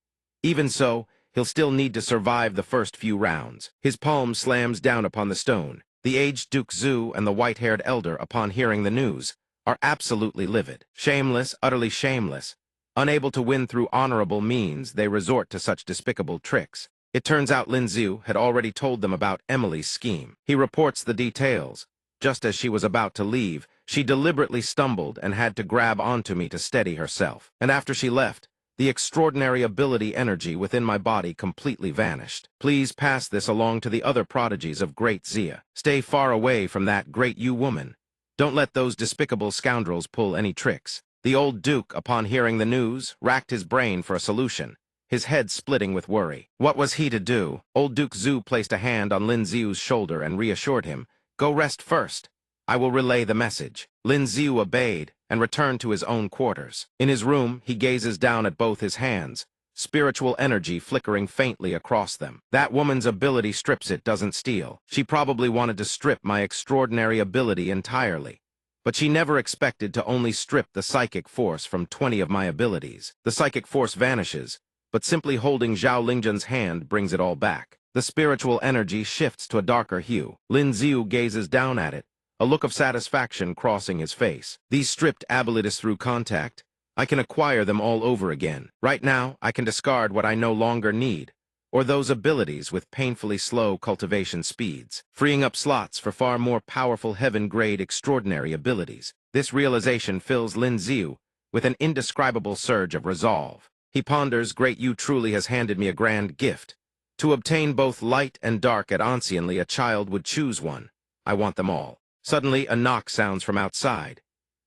Even so, he'll still need to survive the first few rounds. His palm slams down upon the stone. The aged Duke Zhu and the white-haired elder, upon hearing the news, are absolutely livid. Shameless, utterly shameless. Unable to win through honorable means, they resort to such despicable tricks. It turns out Lin Xiu had already told them about Emily's scheme. He reports the details. Just as she was about to leave, she deliberately stumbled and had to grab onto me to steady herself. And after she left, the extraordinary ability energy within my body completely vanished. Please pass this along to the other prodigies of Great Zia. Stay far away from that Great Yu woman. Don't let those despicable scoundrels pull any tricks. The old Duke, upon hearing the news, racked his brain for a solution, his head splitting with worry. What was he to do? Old Duke Zhu placed a hand on Lin Xiu's shoulder and reassured him, "Go rest first. I will relay the message." Lin Xiu obeyed and returned to his own quarters. In his room, he gazes down at both his hands, spiritual energy flickering faintly across them. That woman's ability strips it, doesn't steal. She probably wanted to strip my extraordinary ability entirely. But she never expected to only strip the psychic force from 20 of my abilities. The psychic force vanishes, but simply holding Zhao Lingzhen's hand brings it all back. The spiritual energy shifts to a darker hue. Lin Xiu gazes down at it, a look of satisfaction crossing his face. These stripped abilities through contact, I can acquire them all over again. Right now, I can discard what I no longer need, or those abilities with painfully slow cultivation speeds, freeing up slots for far more powerful heaven-grade extraordinary abilities. This realization fills Lin Xiu with an indescribable surge of resolve. He ponders, Great Yu truly has handed me a grand gift. To obtain both light and dark at anciently, a child would choose one. I want them all. Suddenly, a knock sounds from outside.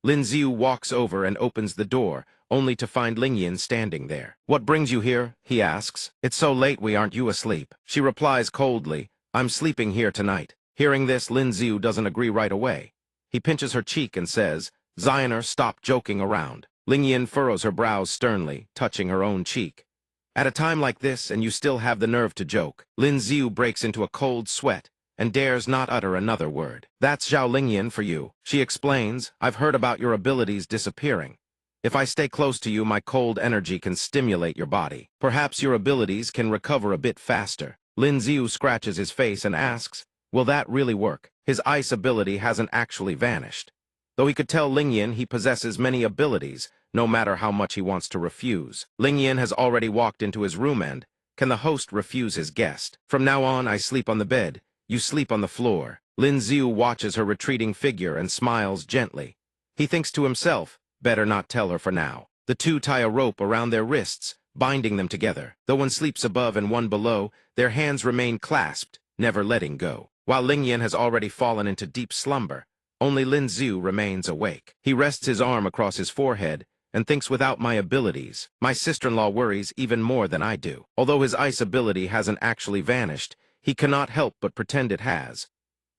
Lin Xiu walks over and opens the door, only to find Lingyan standing there. "What brings you here?" he asks. "It's so late, aren't you asleep?" She replies coldly, "I'm sleeping here tonight." Hearing this, Lin Xiu doesn't agree right away. He pinches her cheek and says, "Zioner, stop joking around." Lingyan furrows her brows sternly, touching her own cheek. "At a time like this, and you still have the nerve to joke." Lin Xiu breaks into a cold sweat and dares not utter another word. "That's Zhao Lingyan for you," she explains. "I've heard about your abilities disappearing. If I stay close to you, my cold energy can stimulate your body. Perhaps your abilities can recover a bit faster." Lin Xiu scratches his face and asks, "Will that really work?" His ice ability hasn't actually vanished. Though he could tell Lingyan he possesses many abilities, no matter how much he wants to refuse. Lingyan has already walked into his room and, can the host refuse his guest? "From now on, I sleep on the bed. You sleep on the floor." Lin Xiu watches her retreating figure and smiles gently. He thinks to himself, better not tell her for now. The two tie a rope around their wrists, binding them together. Though one sleeps above and one below, their hands remain clasped, never letting go. While Lingyan has already fallen into deep slumber, only Lin Xiu remains awake. He rests his arm across his forehead and thinks, without my abilities, my sister-in-law worries even more than I do. Although his ice ability hasn't actually vanished, he cannot help but pretend it has.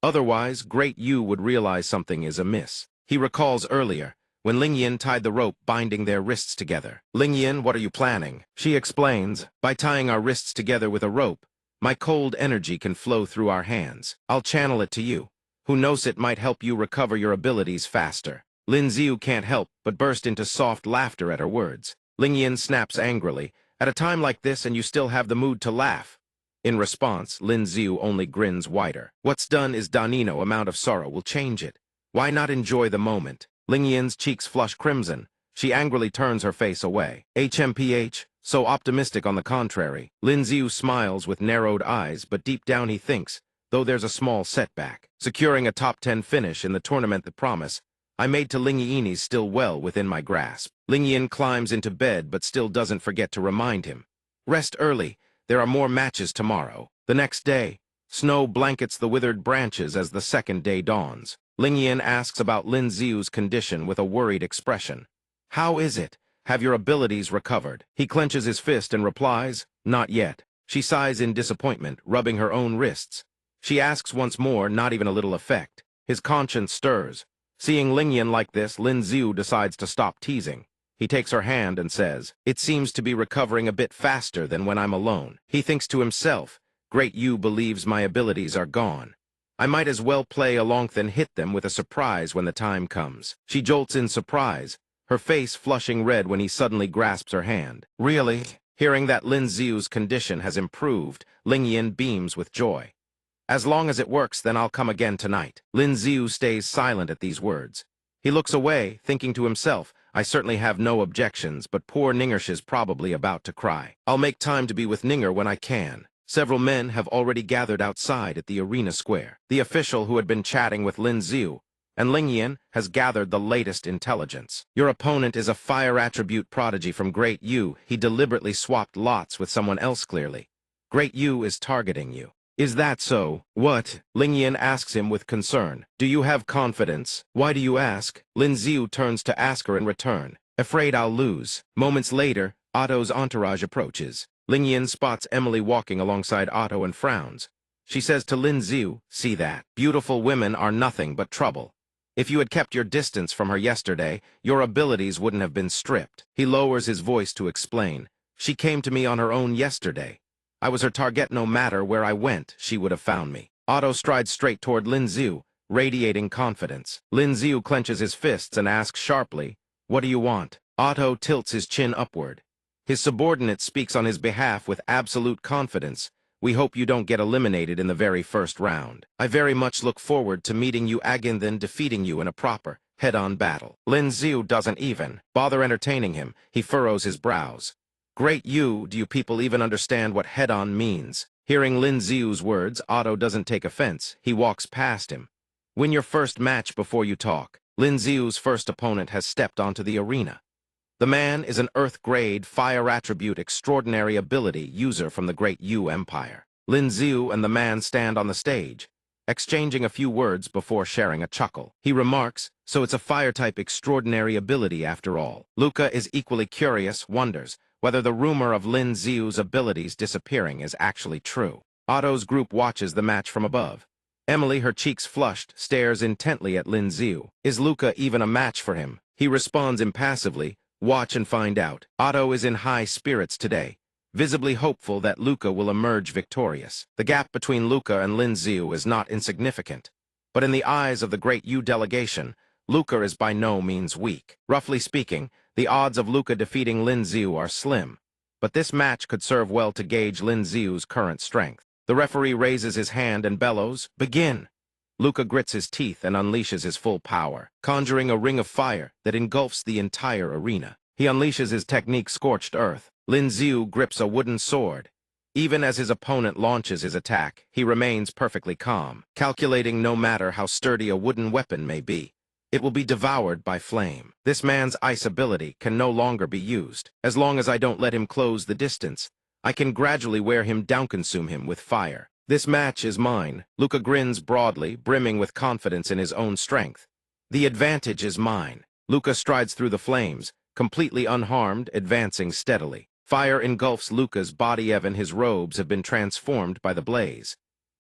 Otherwise, Great Yu would realize something is amiss. He recalls earlier, when Lingyan tied the rope binding their wrists together. "Lingyan, what are you planning?" She explains, "By tying our wrists together with a rope, my cold energy can flow through our hands. I'll channel it to you. Who knows, it might help you recover your abilities faster." Lin Xiu can't help but burst into soft laughter at her words. Lingyan snaps angrily, "At a time like this and you still have the mood to laugh." In response, Lin Xiu only grins wider. "What's done is done. No amount of sorrow will change it. Why not enjoy the moment?" Lingyan's cheeks flush crimson. She angrily turns her face away. "HMPH, so optimistic on the contrary." Lin Xiu smiles with narrowed eyes, but deep down he thinks, though there's a small setback. Securing a top 10 finish in the tournament, the promise I made to Lingyan is still well within my grasp. Lingyan climbs into bed but still doesn't forget to remind him. "Rest early. There are more matches tomorrow." The next day, snow blankets the withered branches as the second day dawns. Lingyan asks about Lin Xiu's condition with a worried expression. "How is it? Have your abilities recovered?" He clenches his fist and replies, "Not yet." She sighs in disappointment, rubbing her own wrists. She asks once more, not even a little effect. His conscience stirs. Seeing Lingyan like this, Lin Xiu decides to stop teasing. He takes her hand and says, "It seems to be recovering a bit faster than when I'm alone." He thinks to himself, Great Yu believes my abilities are gone. I might as well play along than hit them with a surprise when the time comes. She jolts in surprise, her face flushing red when he suddenly grasps her hand. "Really?" Hearing that Lin Xiu's condition has improved, Lingyan beams with joy. "As long as it works, then I'll come again tonight." Lin Xiu stays silent at these words. He looks away, thinking to himself, I certainly have no objections, but poor Ningersh is probably about to cry. I'll make time to be with Ninger when I can. Several men have already gathered outside at the arena square. The official who had been chatting with Lin Xiu and Lingyan has gathered the latest intelligence. "Your opponent is a fire attribute prodigy from Great Yu. He deliberately swapped lots with someone else clearly. Great Yu is targeting you." Is that so? What? Ling Yin asks him with concern. Do you have confidence? Why do you ask? Lin Xiu turns to ask her in return. Afraid I'll lose. Moments later, Otto's entourage approaches. Ling Yin spots Emily walking alongside Otto and frowns. She says to Lin Xiu, see that? Beautiful women are nothing but trouble. If you had kept your distance from her yesterday, your abilities wouldn't have been stripped. He lowers his voice to explain. She came to me on her own yesterday. I was her target. No matter where I went, she would have found me. Otto strides straight toward Lin Xiu, radiating confidence. Lin Xiu clenches his fists and asks sharply, what do you want? Otto tilts his chin upward. His subordinate speaks on his behalf with absolute confidence. We hope you don't get eliminated in the very first round. I very much look forward to meeting you again, then defeating you in a proper, head-on battle. Lin Xiu doesn't even bother entertaining him. He furrows his brows. Great you, do you people even understand what head-on means? Hearing Lin Xiu's words, Otto doesn't take offense. He walks past him. Win your first match before you talk. Lin Xiu's first opponent has stepped onto the arena. The man is an Earth-grade, fire attribute extraordinary ability user from the Great Yu Empire. Lin Xiu and the man stand on the stage, exchanging a few words before sharing a chuckle. He remarks, so it's a fire-type extraordinary ability after all. Luca is equally curious, wonders whether the rumor of Lin Xiu's abilities disappearing is actually true. Otto's group watches the match from above. Emily, her cheeks flushed, stares intently at Lin Xiu. Is Luca even a match for him? He responds impassively, watch and find out. Otto is in high spirits today, visibly hopeful that Luca will emerge victorious. The gap between Luca and Lin Xiu is not insignificant, but in the eyes of the Great Yu delegation, Luca is by no means weak. Roughly speaking, the odds of Luca defeating Lin Xiu are slim, but this match could serve well to gauge Lin Xiu's current strength. The referee raises his hand and bellows, begin! Luca grits his teeth and unleashes his full power, conjuring a ring of fire that engulfs the entire arena. He unleashes his technique Scorched Earth. Lin Xiu grips a wooden sword. Even as his opponent launches his attack, he remains perfectly calm, calculating no matter how sturdy a wooden weapon may be, it will be devoured by flame. This man's ice ability can no longer be used. As long as I don't let him close the distance, I can gradually wear him down, consume him with fire. This match is mine. Luca grins broadly, brimming with confidence in his own strength. The advantage is mine. Luca strides through the flames, completely unharmed, advancing steadily. Fire engulfs Luca's body, even his robes have been transformed by the blaze.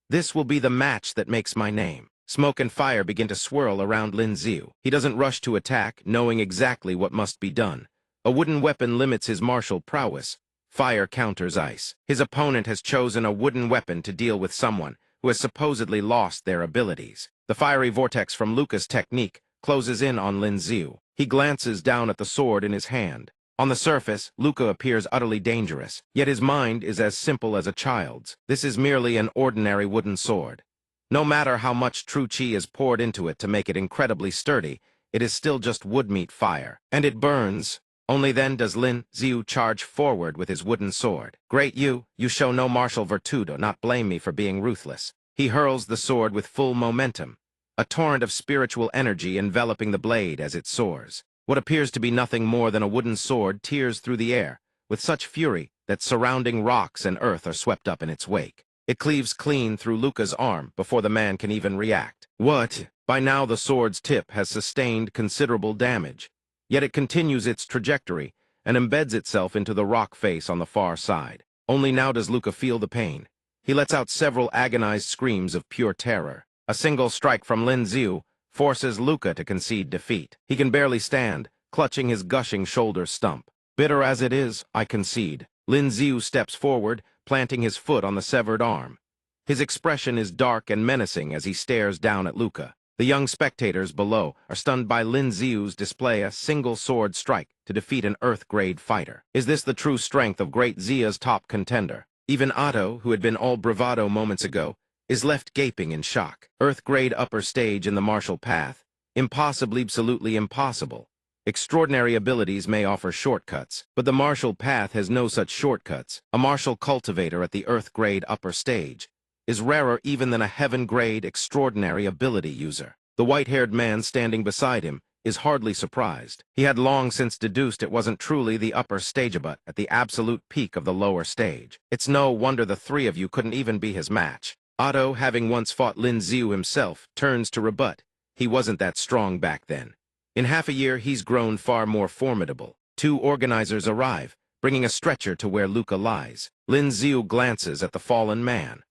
This will be the match that makes my name. Smoke and fire begin to swirl around Lin Xiu. He doesn't rush to attack, knowing exactly what must be done. A wooden weapon limits his martial prowess. Fire counters ice. His opponent has chosen a wooden weapon to deal with someone who has supposedly lost their abilities. The fiery vortex from Luca's technique closes in on Lin Xiu. He glances down at the sword in his hand. On the surface, Luca appears utterly dangerous, yet his mind is as simple as a child's. This is merely an ordinary wooden sword. No matter how much true chi is poured into it to make it incredibly sturdy, it is still just wood meat fire. And it burns. Only then does Lin Xiu charge forward with his wooden sword. Great you show no martial virtude, not blame me for being ruthless. He hurls the sword with full momentum, a torrent of spiritual energy enveloping the blade as it soars. What appears to be nothing more than a wooden sword tears through the air, with such fury that surrounding rocks and earth are swept up in its wake. It cleaves clean through Luca's arm before the man can even react. What? By now the sword's tip has sustained considerable damage, yet it continues its trajectory and embeds itself into the rock face on the far side. Only now does Luca feel the pain. He lets out several agonized screams of pure terror. A single strike from Lin Xiu forces Luca to concede defeat. He can barely stand, clutching his gushing shoulder stump. Bitter as it is, I concede. Lin Xiu steps forward, planting his foot on the severed arm. His expression is dark and menacing as he stares down at Luca. The young spectators below are stunned by Lin Xiu's display a single sword strike to defeat an Earth-grade fighter. Is this the true strength of Great Zia's top contender? Even Otto, who had been all bravado moments ago, is left gaping in shock. Earth-grade upper stage in the martial path. Impossibly, absolutely impossible. Extraordinary abilities may offer shortcuts, but the martial path has no such shortcuts. A martial cultivator at the Earth-grade upper stage is rarer even than a heaven-grade extraordinary ability user. The white-haired man standing beside him is hardly surprised. He had long since deduced it wasn't truly the upper stage, but at the absolute peak of the lower stage. It's no wonder the three of you couldn't even be his match. Otto, having once fought Lin Ziu himself, turns to rebut. He wasn't that strong back then. In half a year, he's grown far more formidable. Two organizers arrive, bringing a stretcher to where Luca lies. Lin Ziu glances at the fallen man.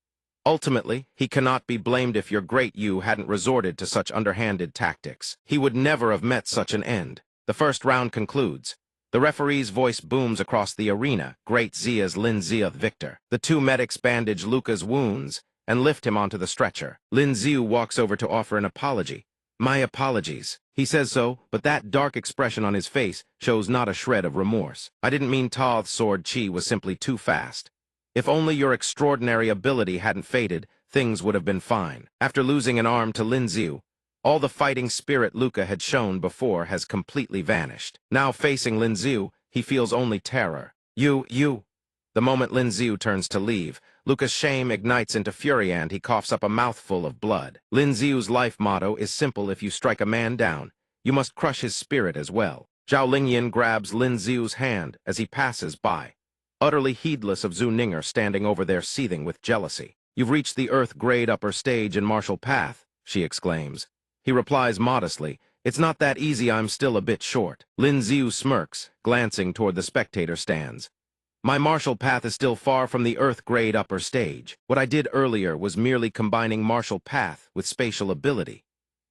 Ultimately, he cannot be blamed if your great Yu hadn't resorted to such underhanded tactics. He would never have met such an end. The first round concludes. The referee's voice booms across the arena, Great Zia's Lin Zia victor. The two medics bandage Luca's wounds and lift him onto the stretcher. Lin Ziu walks over to offer an apology. My apologies. He says so, but that dark expression on his face shows not a shred of remorse. I didn't mean Tao's sword chi was simply too fast. If only your extraordinary ability hadn't faded, things would have been fine. After losing an arm to Lin Ziu, all the fighting spirit Luca had shown before has completely vanished. Now facing Lin Ziu, he feels only terror. You. The moment Lin Ziu turns to leave, Luca's shame ignites into fury and he coughs up a mouthful of blood. Lin Ziu's life motto is simple: if you strike a man down, you must crush his spirit as well. Zhao Lingyan grabs Lin Ziu's hand as he passes by, utterly heedless of Zhu Ninger standing over there seething with jealousy. You've reached the Earth-grade upper stage in martial path, she exclaims. He replies modestly, it's not that easy, I'm still a bit short. Lin Ziu smirks, glancing toward the spectator stands. My martial path is still far from the Earth-grade upper stage. What I did earlier was merely combining martial path with spatial ability.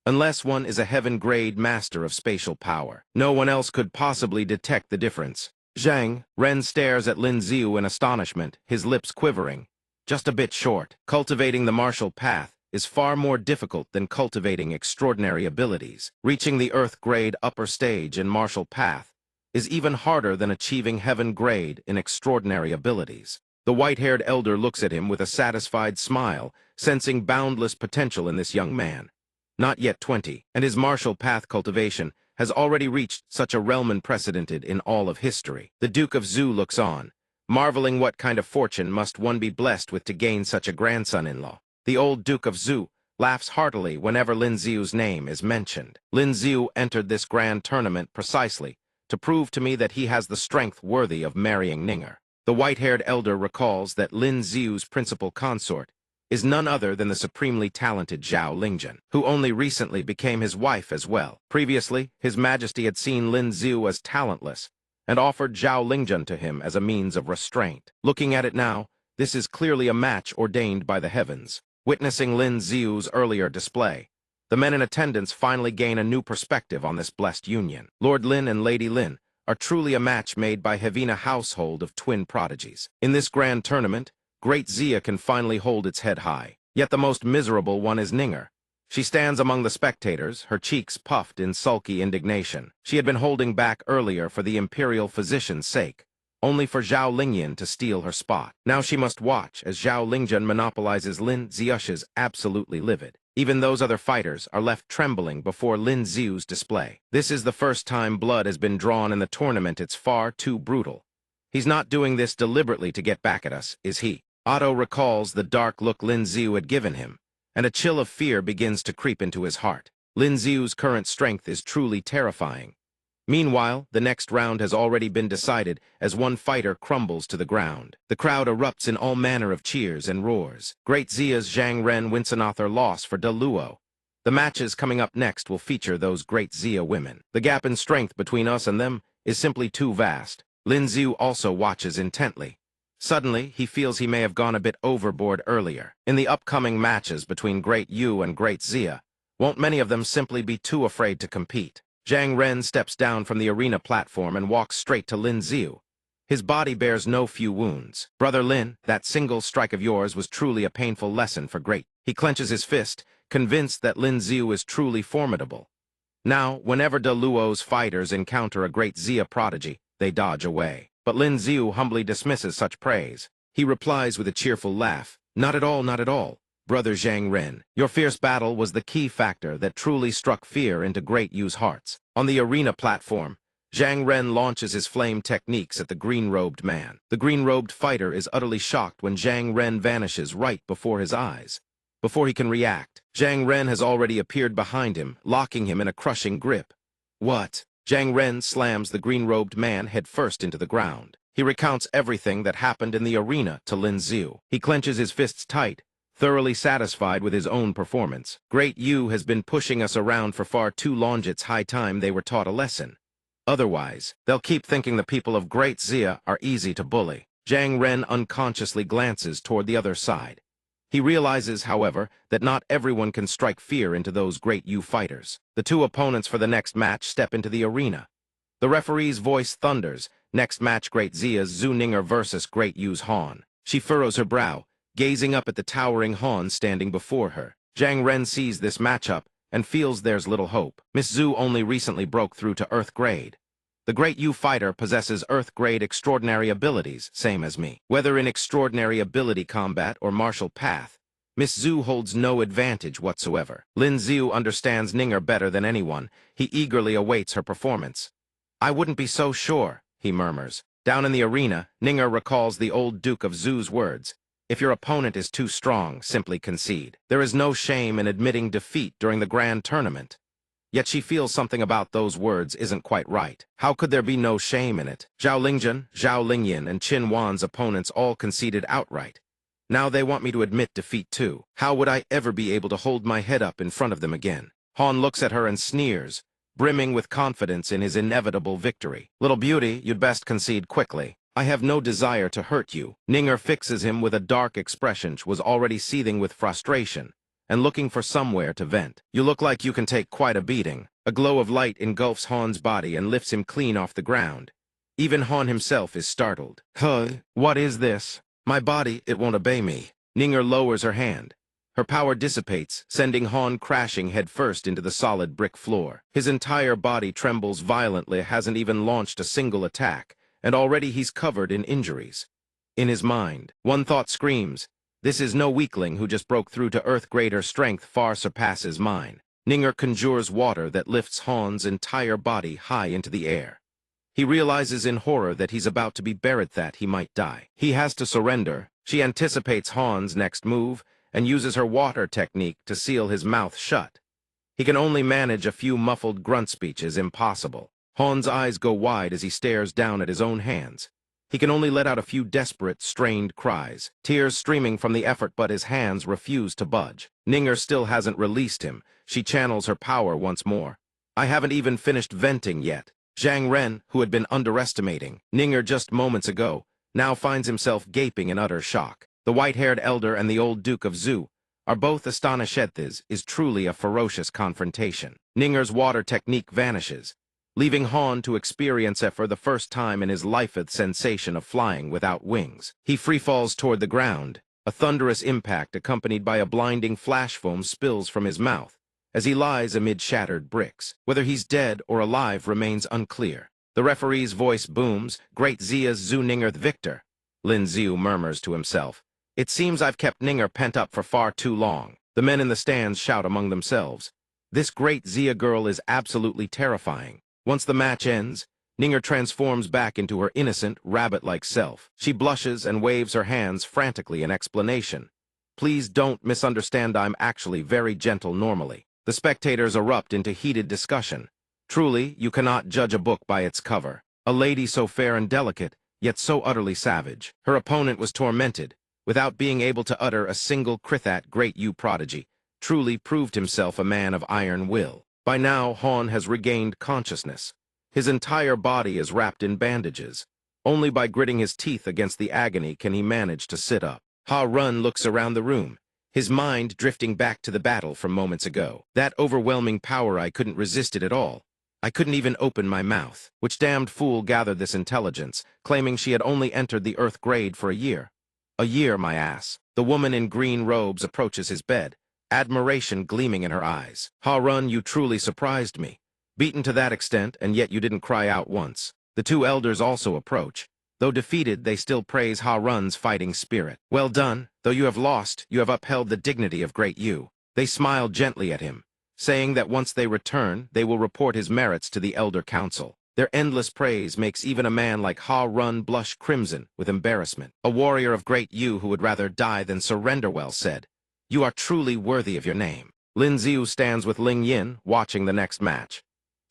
Unless one is a heaven-grade master of spatial power, no one else could possibly detect the difference. Zhang, Ren stares at Lin Ziu in astonishment, his lips quivering. Just a bit short. Cultivating the martial path is far more difficult than cultivating extraordinary abilities. Reaching the Earth-grade upper stage in martial path is even harder than achieving heaven-grade in extraordinary abilities. The white-haired elder looks at him with a satisfied smile, sensing boundless potential in this young man. Not yet 20, and his martial path cultivation has already reached such a realm unprecedented in all of history. The Duke of Zhu looks on, marveling what kind of fortune must one be blessed with to gain such a grandson-in-law. The old Duke of Zhu laughs heartily whenever Lin Ziu's name is mentioned. Lin Ziu entered this grand tournament precisely to prove to me that he has the strength worthy of marrying Ninger. The white-haired elder recalls that Lin Ziu's principal consort is none other than the supremely talented Zhao Lingyan, who only recently became his wife as well. Previously, His Majesty had seen Lin Ziu as talentless and offered Zhao Lingyan to him as a means of restraint. Looking at it now, this is clearly a match ordained by the heavens. Witnessing Lin Ziu's earlier display, the men in attendance finally gain a new perspective on this blessed union. Lord Lin and Lady Lin are truly a match made by Havina household of twin prodigies. In this grand tournament, Great Zia can finally hold its head high. Yet the most miserable one is Ninger. She stands among the spectators, her cheeks puffed in sulky indignation. She had been holding back earlier for the imperial physician's sake, only for Zhao Lingyan to steal her spot. Now she must watch as Zhao Lingyan monopolizes Lin Ziu's absolutely livid. Even those other fighters are left trembling before Lin Ziu's display. This is the first time blood has been drawn in the tournament. It's far too brutal. He's not doing this deliberately to get back at us, is he? Otto recalls the dark look Lin Ziu had given him, and a chill of fear begins to creep into his heart. Lin Ziu's current strength is truly terrifying. Meanwhile, the next round has already been decided as one fighter crumbles to the ground. The crowd erupts in all manner of cheers and roars. Great Zia's Zhang Ren wins another loss for De Luo. The matches coming up next will feature those Great Zia women. The gap in strength between us and them is simply too vast. Lin Ziu also watches intently. Suddenly, he feels he may have gone a bit overboard earlier. In the upcoming matches between Great Yu and Great Zia, won't many of them simply be too afraid to compete? Zhang Ren steps down from the arena platform and walks straight to Lin Ziu. His body bears no few wounds. Brother Lin, that single strike of yours was truly a painful lesson for Great. He clenches his fist, convinced that Lin Ziu is truly formidable. Now, whenever De Luo's fighters encounter a Great Zia prodigy, they dodge away. But Lin Ziu humbly dismisses such praise. He replies with a cheerful laugh, not at all, not at all. Brother Zhang Ren, your fierce battle was the key factor that truly struck fear into Great Yu's hearts. On the arena platform, Zhang Ren launches his flame techniques at the green-robed man. The green-robed fighter is utterly shocked when Zhang Ren vanishes right before his eyes. Before he can react, Zhang Ren has already appeared behind him, locking him in a crushing grip. What? Zhang Ren slams the green-robed man headfirst into the ground. He recounts everything that happened in the arena to Lin Ziu. He clenches his fists tight, thoroughly satisfied with his own performance. Great Yu has been pushing us around for far too long. It's high time they were taught a lesson. Otherwise, they'll keep thinking the people of Great Xia are easy to bully. Zhang Ren unconsciously glances toward the other side. He realizes, however, that not everyone can strike fear into those Great Yu fighters. The two opponents for the next match step into the arena. The referee's voice thunders, "Next match, Great Xia's Zhu Ninger versus Great Yu's Han." She furrows her brow, gazing up at the towering Han standing before her. Zhang Ren sees this matchup and feels there's little hope. Miss Zhu only recently broke through to Earth Grade. The Great Yu fighter possesses Earth Grade extraordinary abilities, same as me. Whether in extraordinary ability combat or martial path, Miss Zhu holds no advantage whatsoever. Lin Xiu understands Ninger better than anyone. He eagerly awaits her performance. "I wouldn't be so sure," he murmurs. Down in the arena, Ninger recalls the old Duke of Zhu's words. "If your opponent is too strong, simply concede." There is no shame in admitting defeat during the grand tournament. Yet she feels something about those words isn't quite right. How could there be no shame in it? Zhao Lingjun, Zhao Lingyan, and Qin Wan's opponents all conceded outright. Now they want me to admit defeat too. How would I ever be able to hold my head up in front of them again? Han looks at her and sneers, brimming with confidence in his inevitable victory. "Little beauty, you'd best concede quickly. I have no desire to hurt you." Ninger fixes him with a dark expression. She was already seething with frustration and looking for somewhere to vent. "You look like you can take quite a beating." A glow of light engulfs Han's body and lifts him clean off the ground. Even Han himself is startled. "Huh? What is this? My body, it won't obey me." Ninger lowers her hand. Her power dissipates, sending Han crashing headfirst into the solid brick floor. His entire body trembles violently, hasn't even launched a single attack, and already he's covered in injuries. In his mind, one thought screams, "This is no weakling who just broke through to Earth Grade. Her strength far surpasses mine." Ninger conjures water that lifts Han's entire body high into the air. He realizes in horror that he's about to be buried, that he might die. He has to surrender. She anticipates Han's next move and uses her water technique to seal his mouth shut. He can only manage a few muffled grunt speeches. Impossible. Han's eyes go wide as he stares down at his own hands. He can only let out a few desperate, strained cries, tears streaming from the effort, but his hands refuse to budge. Ninger still hasn't released him. She channels her power once more. "I haven't even finished venting yet." Zhang Ren, who had been underestimating Ninger just moments ago, now finds himself gaping in utter shock. The white-haired elder and the old Duke of Zhu are both astonished. This is truly a ferocious confrontation. Ninger's water technique vanishes, leaving Han to experience for the first time in his life the sensation of flying without wings. He freefalls toward the ground. A thunderous impact accompanied by a blinding flash foam spills from his mouth as he lies amid shattered bricks. Whether he's dead or alive remains unclear. The referee's voice booms, "Great Xia's Zhu Ninger the victor." Lin Xiu murmurs to himself, "It seems I've kept Ninger pent up for far too long." The men in the stands shout among themselves, "This Great Xia girl is absolutely terrifying." Once the match ends, Ninger transforms back into her innocent, rabbit-like self. She blushes and waves her hands frantically in explanation. "Please don't misunderstand, I'm actually very gentle normally." The spectators erupt into heated discussion. Truly, you cannot judge a book by its cover. A lady so fair and delicate, yet so utterly savage. Her opponent was tormented, without being able to utter a single Krithat. Great Yu prodigy truly proved himself a man of iron will. By now, Han has regained consciousness. His entire body is wrapped in bandages. Only by gritting his teeth against the agony can he manage to sit up. Ha Run looks around the room, his mind drifting back to the battle from moments ago. "That overwhelming power, I couldn't resist it at all. I couldn't even open my mouth." Which damned fool gathered this intelligence, claiming she had only entered the Earth Grade for a year? "A year, my ass." The woman in green robes approaches his bed, admiration gleaming in her eyes. "Ha Run, you truly surprised me. Beaten to that extent, and yet you didn't cry out once." The two elders also approach. Though defeated, they still praise Ha Run's fighting spirit. "Well done. Though you have lost, you have upheld the dignity of Great Yu." They smile gently at him, saying that once they return, they will report his merits to the Elder Council. Their endless praise makes even a man like Ha Run blush crimson with embarrassment. A warrior of Great Yu who would rather die than surrender well said, "You are truly worthy of your name." Lin Xiu stands with Ling Yin, watching the next match.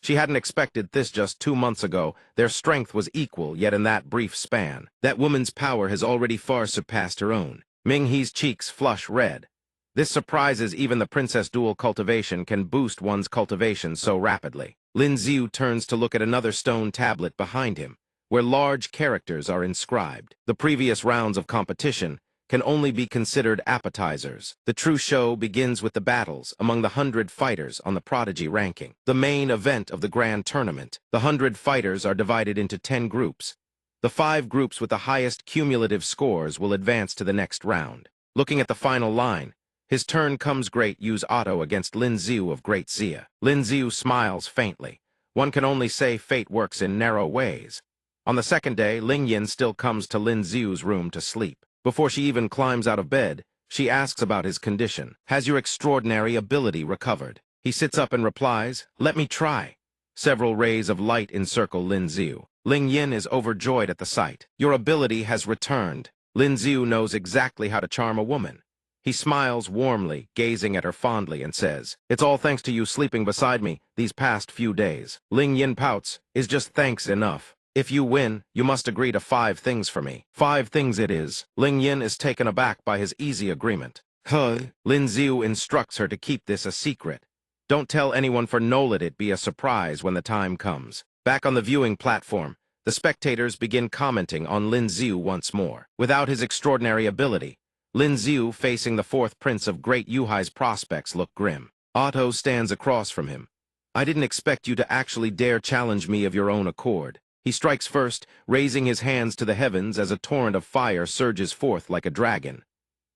She hadn't expected this just 2 months ago. Their strength was equal, yet in that brief span, that woman's power has already far surpassed her own. Ming He's cheeks flush red. This surprises even the princess. Dual cultivation can boost one's cultivation so rapidly. Lin Xiu turns to look at another stone tablet behind him, where large characters are inscribed. The previous rounds of competition can only be considered appetizers. The true show begins with the battles among the 100 fighters on the Prodigy ranking, the main event of the grand tournament. The 100 fighters are divided into 10 groups. The 5 groups with the highest cumulative scores will advance to the next round. Looking at the final line, his turn comes. Great Yu's Otto against Lin Xiu of Great Xia. Lin Xiu smiles faintly. One can only say fate works in narrow ways. On the second day, Ling Yin still comes to Lin Xiu's room to sleep. Before she even climbs out of bed, she asks about his condition. Has your extraordinary ability recovered? He sits up and replies, let me try. Several rays of light encircle Lin Xiu. Ling Yin is overjoyed at the sight. Your ability has returned. Lin Xiu knows exactly how to charm a woman. He smiles warmly, gazing at her fondly, and says, it's all thanks to you sleeping beside me these past few days. Ling Yin pouts, is just thanks enough? If you win, you must agree to 5 things for me. 5 things it is. Ling Yin is taken aback by his easy agreement. Lin Xiu instructs her to keep this a secret. Don't tell anyone, for no, let it be a surprise when the time comes. Back on the viewing platform, the spectators begin commenting on Lin Xiu once more. Without his extraordinary ability, Lin Xiu, facing the 4th prince of Great Yuhai's prospects, look grim. Otto stands across from him. I didn't expect you to actually dare challenge me of your own accord. He strikes first, raising his hands to the heavens as a torrent of fire surges forth like a dragon.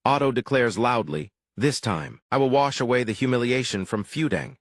Otto declares loudly, this time, I will wash away the humiliation from feuding.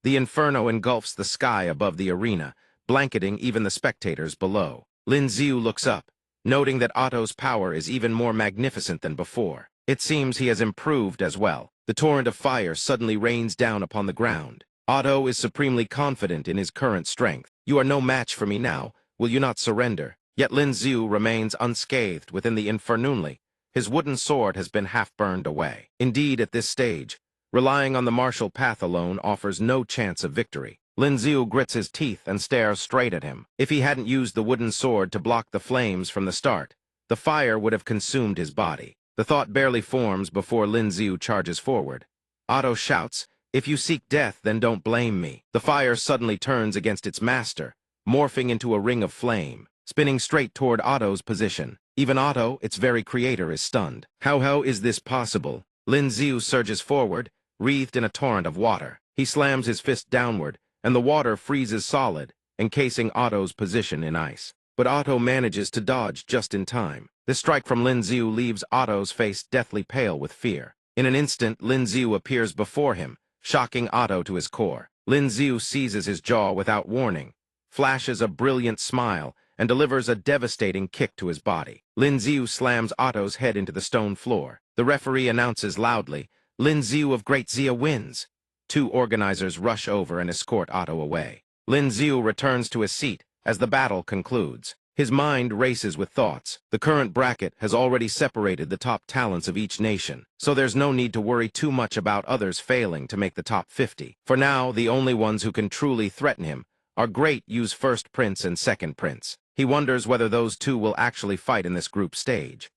The inferno engulfs the sky above the arena, blanketing even the spectators below. Lin Xiu looks up, noting that Otto's power is even more magnificent than before. It seems he has improved as well. The torrent of fire suddenly rains down upon the ground. Otto is supremely confident in his current strength. You are no match for me now. Will you not surrender? Yet Lin Xiu remains unscathed within the infernunli. His wooden sword has been half burned away. Indeed, at this stage, relying on the martial path alone offers no chance of victory. Lin Xiu grits his teeth and stares straight at him. If he hadn't used the wooden sword to block the flames from the start, the fire would have consumed his body. The thought barely forms before Lin Xiu charges forward. Otto shouts, if you seek death, then don't blame me. The fire suddenly turns against its master, morphing into a ring of flame, spinning straight toward Otto's position. Even Otto, its very creator, is stunned. How is this possible? Lin Xiu surges forward, wreathed in a torrent of water. He slams his fist downward, and the water freezes solid, encasing Otto's position in ice. But Otto manages to dodge just in time. This strike from Lin Xiu leaves Otto's face deathly pale with fear. In an instant, Lin Xiu appears before him, shocking Otto to his core. Lin Xiu seizes his jaw without warning, flashes a brilliant smile, and delivers a devastating kick to his body. Lin Xiu slams Otto's head into the stone floor. The referee announces loudly, Lin Xiu of Great Xia wins. 2 organizers rush over and escort Otto away. Lin Xiu returns to his seat as the battle concludes. His mind races with thoughts. The current bracket has already separated the top talents of each nation, so there's no need to worry too much about others failing to make the top 50. For now, the only ones who can truly threaten him are Great Yu's 1st prince and 2nd prince. He wonders whether those 2 will actually fight in this group stage.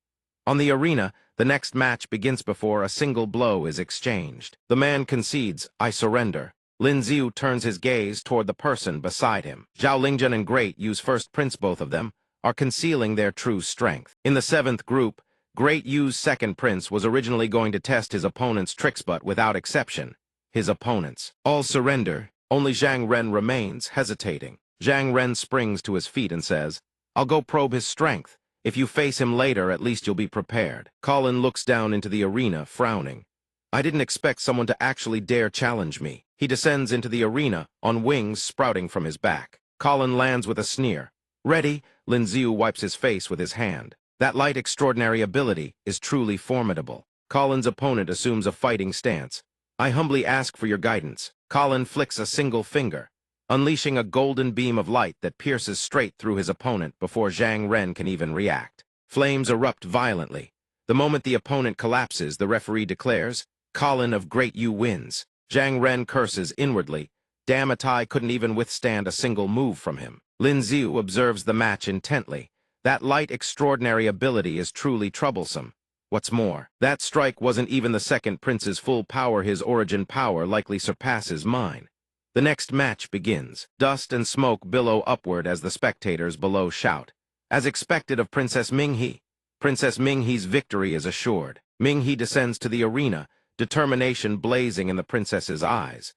On the arena, the next match begins before a single blow is exchanged. The man concedes, I surrender. Lin Xiu turns his gaze toward the person beside him. Zhao Lingjun and Great Yu's 1st prince, both of them, are concealing their true strength. In the 7th group, Great Yu's 2nd prince was originally going to test his opponent's tricks, but without exception, his opponents all surrender. Only Zhang Ren remains, hesitating. Zhang Ren springs to his feet and says, I'll go probe his strength. If you face him later, at least you'll be prepared. Colin looks down into the arena, frowning. I didn't expect someone to actually dare challenge me. He descends into the arena, on wings sprouting from his back. Colin lands with a sneer. Ready? Lin Xiu wipes his face with his hand. That light extraordinary ability is truly formidable. Colin's opponent assumes a fighting stance. I humbly ask for your guidance. Colin flicks a single finger, unleashing a golden beam of light that pierces straight through his opponent before Zhang Ren can even react. Flames erupt violently. The moment the opponent collapses, the referee declares, Colin of Great Yu wins. Zhang Ren curses inwardly. Damn it, I couldn't even withstand a single move from him. Lin Xiu observes the match intently. That light extraordinary ability is truly troublesome. What's more, that strike wasn't even the second prince's full power. His origin power likely surpasses mine. The next match begins. Dust and smoke billow upward as the spectators below shout. As expected of Princess Minghe, Princess Minghe's victory is assured. Minghe descends to the arena, determination blazing in the princess's eyes.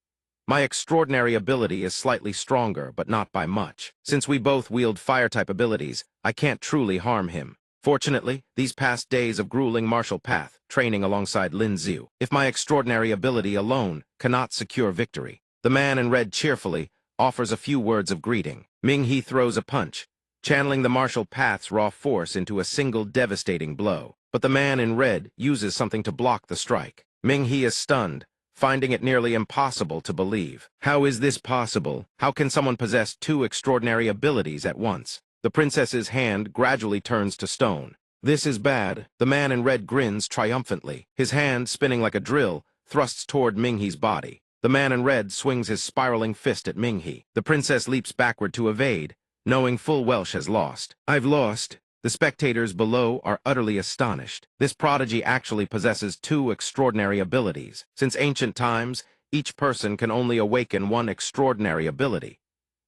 My extraordinary ability is slightly stronger, but not by much. Since we both wield fire-type abilities, I can't truly harm him. Fortunately, these past days of grueling martial path, training alongside Lin Xiu, if my extraordinary ability alone cannot secure victory. The man in red cheerfully offers a few words of greeting. Minghe throws a punch, channeling the martial path's raw force into a single devastating blow. But the man in red uses something to block the strike. Minghe is stunned, finding it nearly impossible to believe. How is this possible? How can someone possess two extraordinary abilities at once? The princess's hand gradually turns to stone. This is bad. The man in red grins triumphantly. His hand, spinning like a drill, thrusts toward Minghe's body. The man in red swings his spiraling fist at Minghe. The princess leaps backward to evade, knowing full well she has lost. I've lost. The spectators below are utterly astonished. This prodigy actually possesses two extraordinary abilities. Since ancient times, each person can only awaken one extraordinary ability.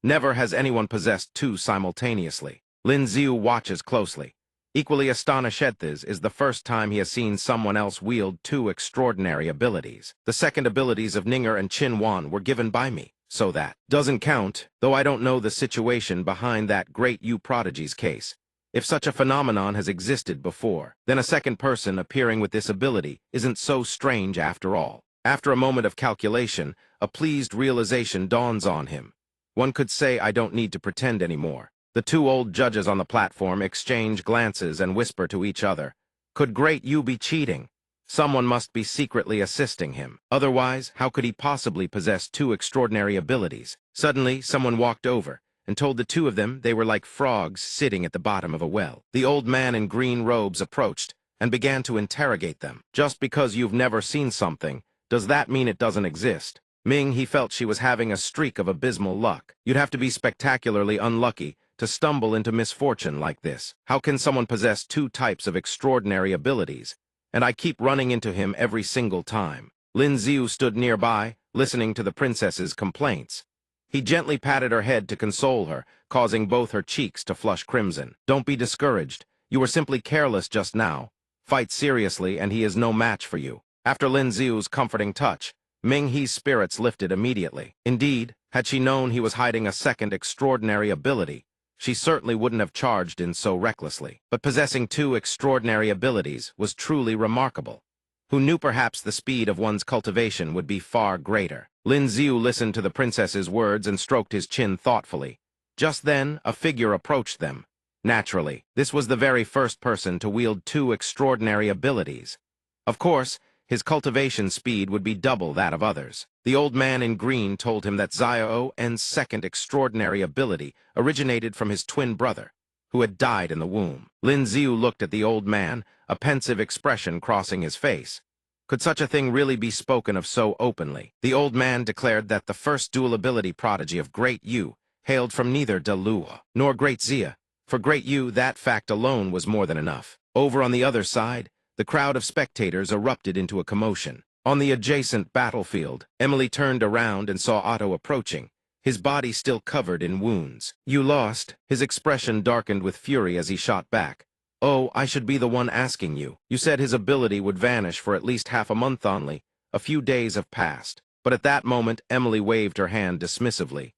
Never has anyone possessed two simultaneously. Lin Xiu watches closely. Equally astonished, this is the first time he has seen someone else wield two extraordinary abilities. The second abilities of Ninger and Qin Wan were given by me, so that doesn't count, though I don't know the situation behind that great Yu prodigy's case. If such a phenomenon has existed before, then a second person appearing with this ability isn't so strange after all. After a moment of calculation, a pleased realization dawns on him. One could say I don't need to pretend anymore. The two old judges on the platform exchange glances and whisper to each other. Could Great Yu be cheating? Someone must be secretly assisting him. Otherwise, how could he possibly possess two extraordinary abilities? Suddenly, someone walked over and told the two of them they were like frogs sitting at the bottom of a well. The old man in green robes approached and began to interrogate them. Just because you've never seen something, does that mean it doesn't exist? He felt she was having a streak of abysmal luck. You'd have to be spectacularly unlucky to stumble into misfortune like this. How can someone possess two types of extraordinary abilities? And I keep running into him every single time. Lin Xiu stood nearby, listening to the princess's complaints. He gently patted her head to console her, causing both her cheeks to flush crimson. Don't be discouraged. You were simply careless just now. Fight seriously, and he is no match for you. After Lin Xiu's comforting touch, Minghe's spirits lifted immediately. Indeed, had she known he was hiding a second extraordinary ability, she certainly wouldn't have charged in so recklessly. But possessing two extraordinary abilities was truly remarkable. Who knew perhaps the speed of one's cultivation would be far greater? Lin Xiu listened to the princess's words and stroked his chin thoughtfully. Just then, a figure approached them. Naturally, this was the very first person to wield two extraordinary abilities. Of course, his cultivation speed would be double that of others. The old man in green told him that Xiao En's second extraordinary ability originated from his twin brother, who had died in the womb. Lin Xiu looked at the old man, a pensive expression crossing his face. Could such a thing really be spoken of so openly? The old man declared that the first dual ability prodigy of Great Yu hailed from neither De Luo nor Great Xia. For Great Yu, that fact alone was more than enough. Over on the other side, the crowd of spectators erupted into a commotion. On the adjacent battlefield, Emily turned around and saw Otto approaching, his body still covered in wounds. You lost. His expression darkened with fury as he shot back. Oh, I should be the one asking you. You said his ability would vanish for at least half a month only. A few days have passed. But at that moment, Emily waved her hand dismissively.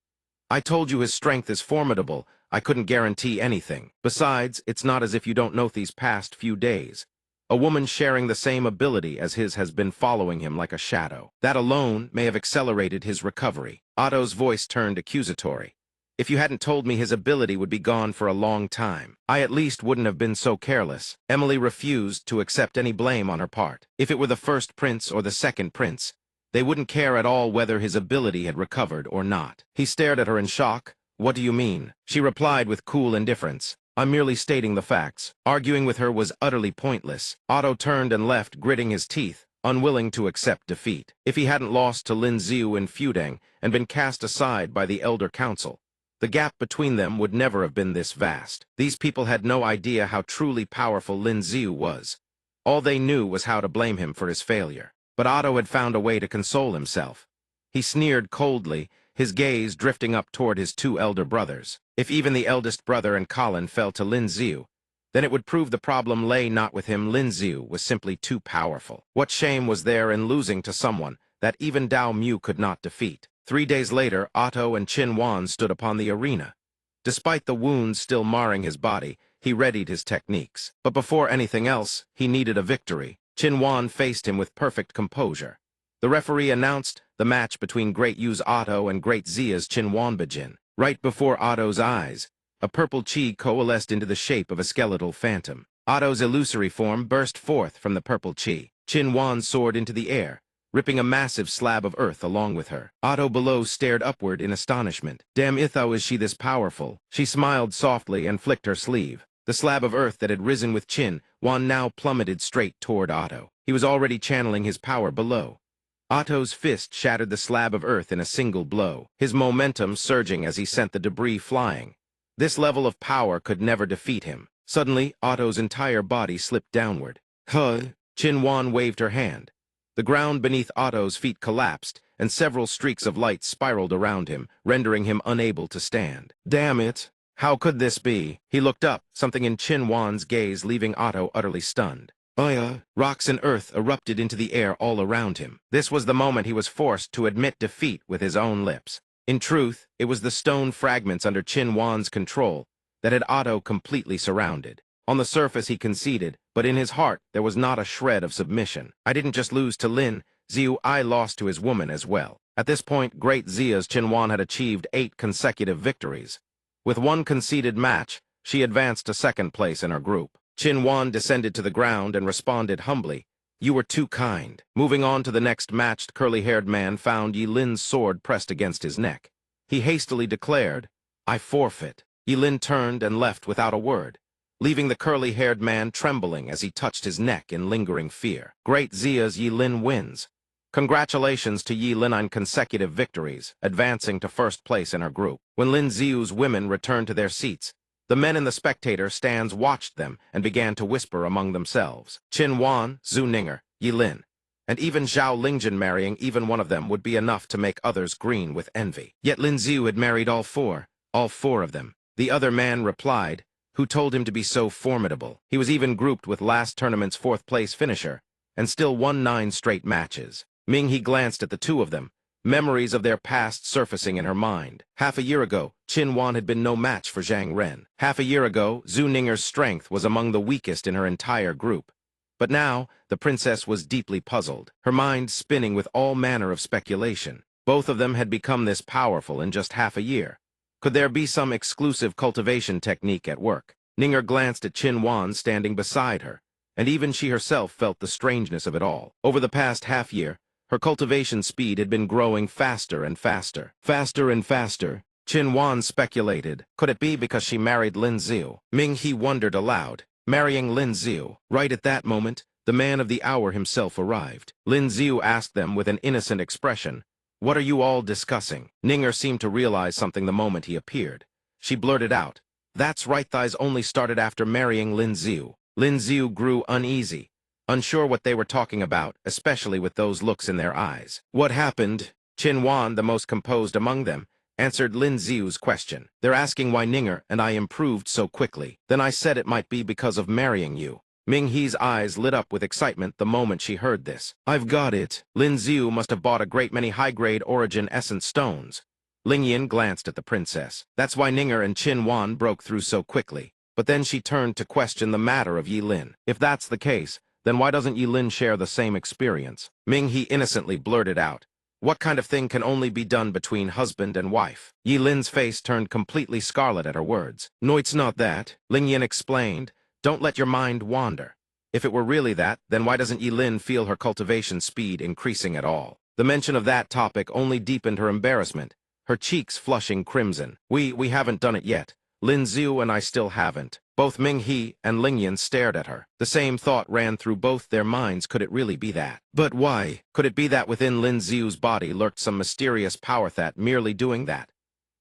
I told you his strength is formidable. I couldn't guarantee anything. Besides, it's not as if you don't know these past few days. A woman sharing the same ability as his has been following him like a shadow. That alone may have accelerated his recovery. Otto's voice turned accusatory. If you hadn't told me his ability would be gone for a long time, I at least wouldn't have been so careless. Emily refused to accept any blame on her part. If it were the first prince or the second prince, they wouldn't care at all whether his ability had recovered or not. He stared at her in shock. What do you mean? She replied with cool indifference. I'm merely stating the facts. Arguing with her was utterly pointless. Otto turned and left, gritting his teeth, unwilling to accept defeat. If he hadn't lost to Lin Xiu in Fudang and been cast aside by the Elder Council, the gap between them would never have been this vast. These people had no idea how truly powerful Lin Xiu was. All they knew was how to blame him for his failure. But Otto had found a way to console himself. He sneered coldly, his gaze drifting up toward his two elder brothers. If even the eldest brother and Colin fell to Lin Xiu, then it would prove the problem lay not with him. Lin Xiu was simply too powerful. What shame was there in losing to someone that even Dao Mu could not defeat? 3 days later, Otto and Qin Wan stood upon the arena. Despite the wounds still marring his body, he readied his techniques. But before anything else, he needed a victory. Qin Wan faced him with perfect composure. The referee announced the match between Great Yu's Otto and Great Zia's Qin Wan begin. Right before Otto's eyes, a purple chi coalesced into the shape of a skeletal phantom. Otto's illusory form burst forth from the purple chi. Qin Wan soared into the air, ripping a massive slab of earth along with her. Otto below stared upward in astonishment. Damn it, how is she this powerful? She smiled softly and flicked her sleeve. The slab of earth that had risen with Qin Wan now plummeted straight toward Otto. He was already channeling his power below. Otto's fist shattered the slab of earth in a single blow, his momentum surging as he sent the debris flying. This level of power could never defeat him. Suddenly, Otto's entire body slipped downward. Huh? Qin Wan waved her hand. The ground beneath Otto's feet collapsed, and several streaks of light spiraled around him, rendering him unable to stand. Damn it! How could this be? He looked up, something in Qin Wan's gaze leaving Otto utterly stunned. Rocks and earth erupted into the air all around him. This was the moment he was forced to admit defeat with his own lips. In truth, it was the stone fragments under Qin Wan's control that had Otto completely surrounded. On the surface he conceded, but in his heart there was not a shred of submission. I didn't just lose to Lin Xiu, I lost to his woman as well. At this point, Great Zia's Qin Wan had achieved 8 consecutive victories. With one conceded match, she advanced to second place in her group. Qin Wan descended to the ground and responded humbly, "You were too kind." Moving on to the next matched, curly-haired man found Yi Lin's sword pressed against his neck. He hastily declared, "I forfeit." Yi Lin turned and left without a word, leaving the curly-haired man trembling as he touched his neck in lingering fear. Great Zia's Yi Lin wins. Congratulations to Yi Lin on consecutive victories, advancing to first place in her group. When Lin Xiu's women returned to their seats, the men in the spectator stands watched them and began to whisper among themselves. Qin Wan, Zhu Ninger, Yi Lin, and even Zhao Lingjun marrying even one of them would be enough to make others green with envy. Yet Lin Xiu had married all four of them. The other man replied, who told him to be so formidable. He was even grouped with last tournament's 4th-place finisher, and still won 9 straight matches. Ming He glanced at the two of them, memories of their past surfacing in her mind. Half a year ago, Qin Wan had been no match for Zhang Ren. Half a year ago, Zhu Ninger's strength was among the weakest in her entire group. But now, the princess was deeply puzzled, her mind spinning with all manner of speculation. Both of them had become this powerful in just half a year. Could there be some exclusive cultivation technique at work? Ninger glanced at Qin Wan standing beside her, and even she herself felt the strangeness of it all. Over the past half year, her cultivation speed had been growing faster and faster. Faster and faster, Qin Wan speculated. Could it be because she married Lin Xiu? Ming He wondered aloud. Marrying Lin Xiu. Right at that moment, the man of the hour himself arrived. Lin Xiu asked them with an innocent expression, "What are you all discussing?" Ninger seemed to realize something the moment he appeared. She blurted out, "That's right, thighs only started after marrying Lin Xiu." Lin Xiu grew uneasy, unsure what they were talking about, especially with those looks in their eyes. "What happened?" Qin Wan, the most composed among them, answered Lin Xiu's question. "They're asking why Ninger and I improved so quickly. Then I said it might be because of marrying you." Ming He's eyes lit up with excitement the moment she heard this. "I've got it." Lin Xiu must have bought a great many high-grade origin essence stones. Ling Yin glanced at the princess. That's why Ninger and Qin Wan broke through so quickly. But then she turned to question the matter of Yi Lin. If that's the case, then why doesn't Yi Lin share the same experience? Ming He innocently blurted out, "What kind of thing can only be done between husband and wife?" Yi Lin's face turned completely scarlet at her words. "No, it's not that," Ling Yin explained. "Don't let your mind wander. If it were really that, then why doesn't Yi Lin feel her cultivation speed increasing at all?" The mention of that topic only deepened her embarrassment, her cheeks flushing crimson. We haven't done it yet. Lin Xiu and I still haven't." Both Ming He and Ling Yin stared at her. The same thought ran through both their minds. Could it really be that? But why? Could it be that within Lin Xiu's body lurked some mysterious power that, merely doing that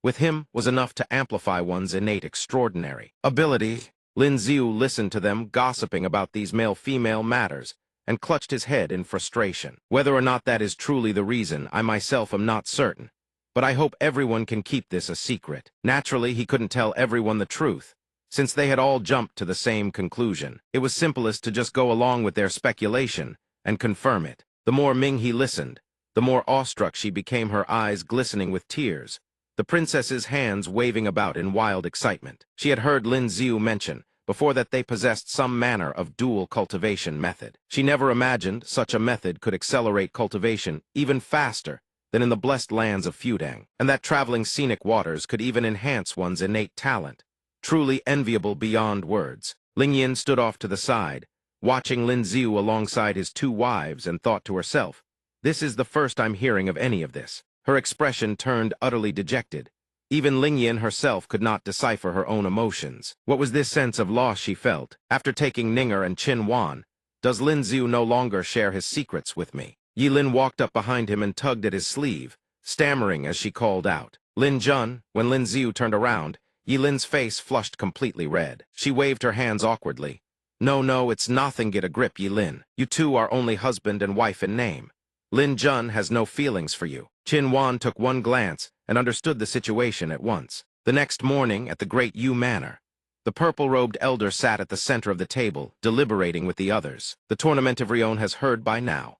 with him, was enough to amplify one's innate extraordinary ability? Lin Xiu listened to them gossiping about these male-female matters and clutched his head in frustration. Whether or not that is truly the reason, I myself am not certain, but I hope everyone can keep this a secret. Naturally, he couldn't tell everyone the truth, since they had all jumped to the same conclusion. It was simplest to just go along with their speculation and confirm it. The more Ming-He listened, the more awestruck she became, her eyes glistening with tears, the princess's hands waving about in wild excitement. She had heard Lin Xiu mention before that they possessed some manner of dual cultivation method. She never imagined such a method could accelerate cultivation even faster than in the blessed lands of Fudang, and that traveling scenic waters could even enhance one's innate talent. Truly enviable beyond words. Ling Yin stood off to the side, watching Lin Xiu alongside his two wives, and thought to herself, "This is the first I'm hearing of any of this." Her expression turned utterly dejected. Even Ling Yin herself could not decipher her own emotions. What was this sense of loss she felt? After taking Ninger and Qin Wan, does Lin Xiu no longer share his secrets with me? Yi Lin walked up behind him and tugged at his sleeve, stammering as she called out, "Lin Jun." When Lin Xiu turned around, Yi Lin's face flushed completely red. She waved her hands awkwardly. No, it's nothing. Get a grip, Yi Lin. You two are only husband and wife in name. Lin Jun has no feelings for you." Qin Wan took one glance and understood the situation at once. The next morning, at the Great Yu Manor, the purple-robed elder sat at the center of the table, deliberating with the others. "The Tournamentivrion has heard by now.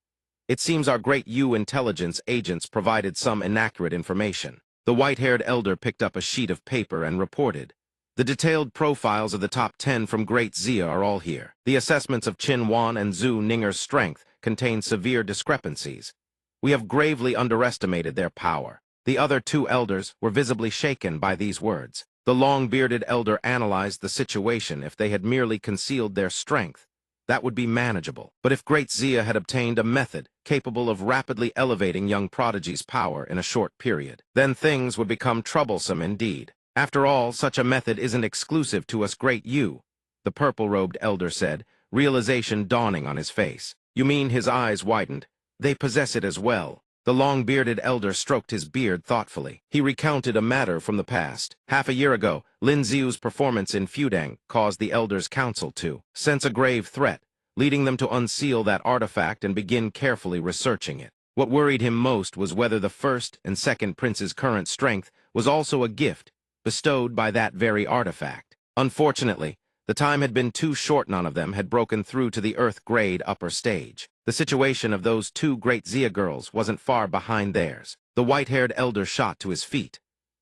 It seems our Great Yu intelligence agents provided some inaccurate information." The white-haired elder picked up a sheet of paper and reported, "The detailed profiles of the top 10 from Great Xia are all here. The assessments of Qin Wan and Zhu Ninger's strength contain severe discrepancies. We have gravely underestimated their power." The other two elders were visibly shaken by these words. The long-bearded elder analyzed the situation. If they had merely concealed their strength, that would be manageable. But if Great Xia had obtained a method capable of rapidly elevating young prodigy's power in a short period, then things would become troublesome indeed. "After all, such a method isn't exclusive to us Great Yu," the purple-robed elder said, realization dawning on his face. "You mean?" His eyes widened. "They possess it as well." The long-bearded elder stroked his beard thoughtfully. He recounted a matter from the past. Half a year ago, Lin Xiu's performance in Fudang caused the Elders' Council to sense a grave threat, leading them to unseal that artifact and begin carefully researching it. What worried him most was whether the first and second prince's current strength was also a gift bestowed by that very artifact. Unfortunately, the time had been too short. None of them had broken through to the Earth-grade upper stage. The situation of those two Great Xia girls wasn't far behind theirs. The white-haired elder shot to his feet.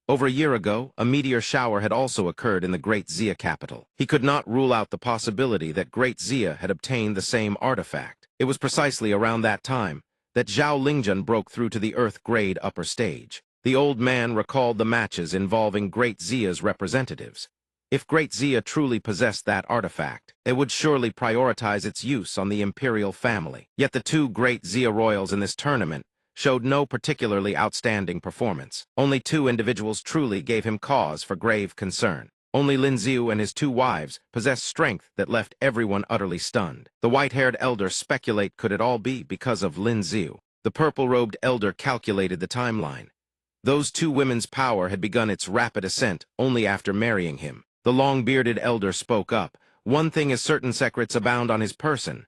Over a year ago, a meteor shower had also occurred in the Great Xia capital. He could not rule out the possibility that Great Xia had obtained the same artifact. It was precisely around that time that Zhao Lingjun broke through to the Earth-grade upper stage. The old man recalled the matches involving Great Xia's representatives. If Great Xia truly possessed that artifact, it would surely prioritize its use on the imperial family. Yet the two Great Xia royals in this tournament showed no particularly outstanding performance. Only two individuals truly gave him cause for grave concern. Only Lin Xiu and his two wives possessed strength that left everyone utterly stunned. The white-haired elder speculated, could it all be because of Lin Xiu? The purple-robed elder calculated the timeline. Those two women's power had begun its rapid ascent only after marrying him. The long-bearded elder spoke up. "One thing is certain, secrets abound on his person."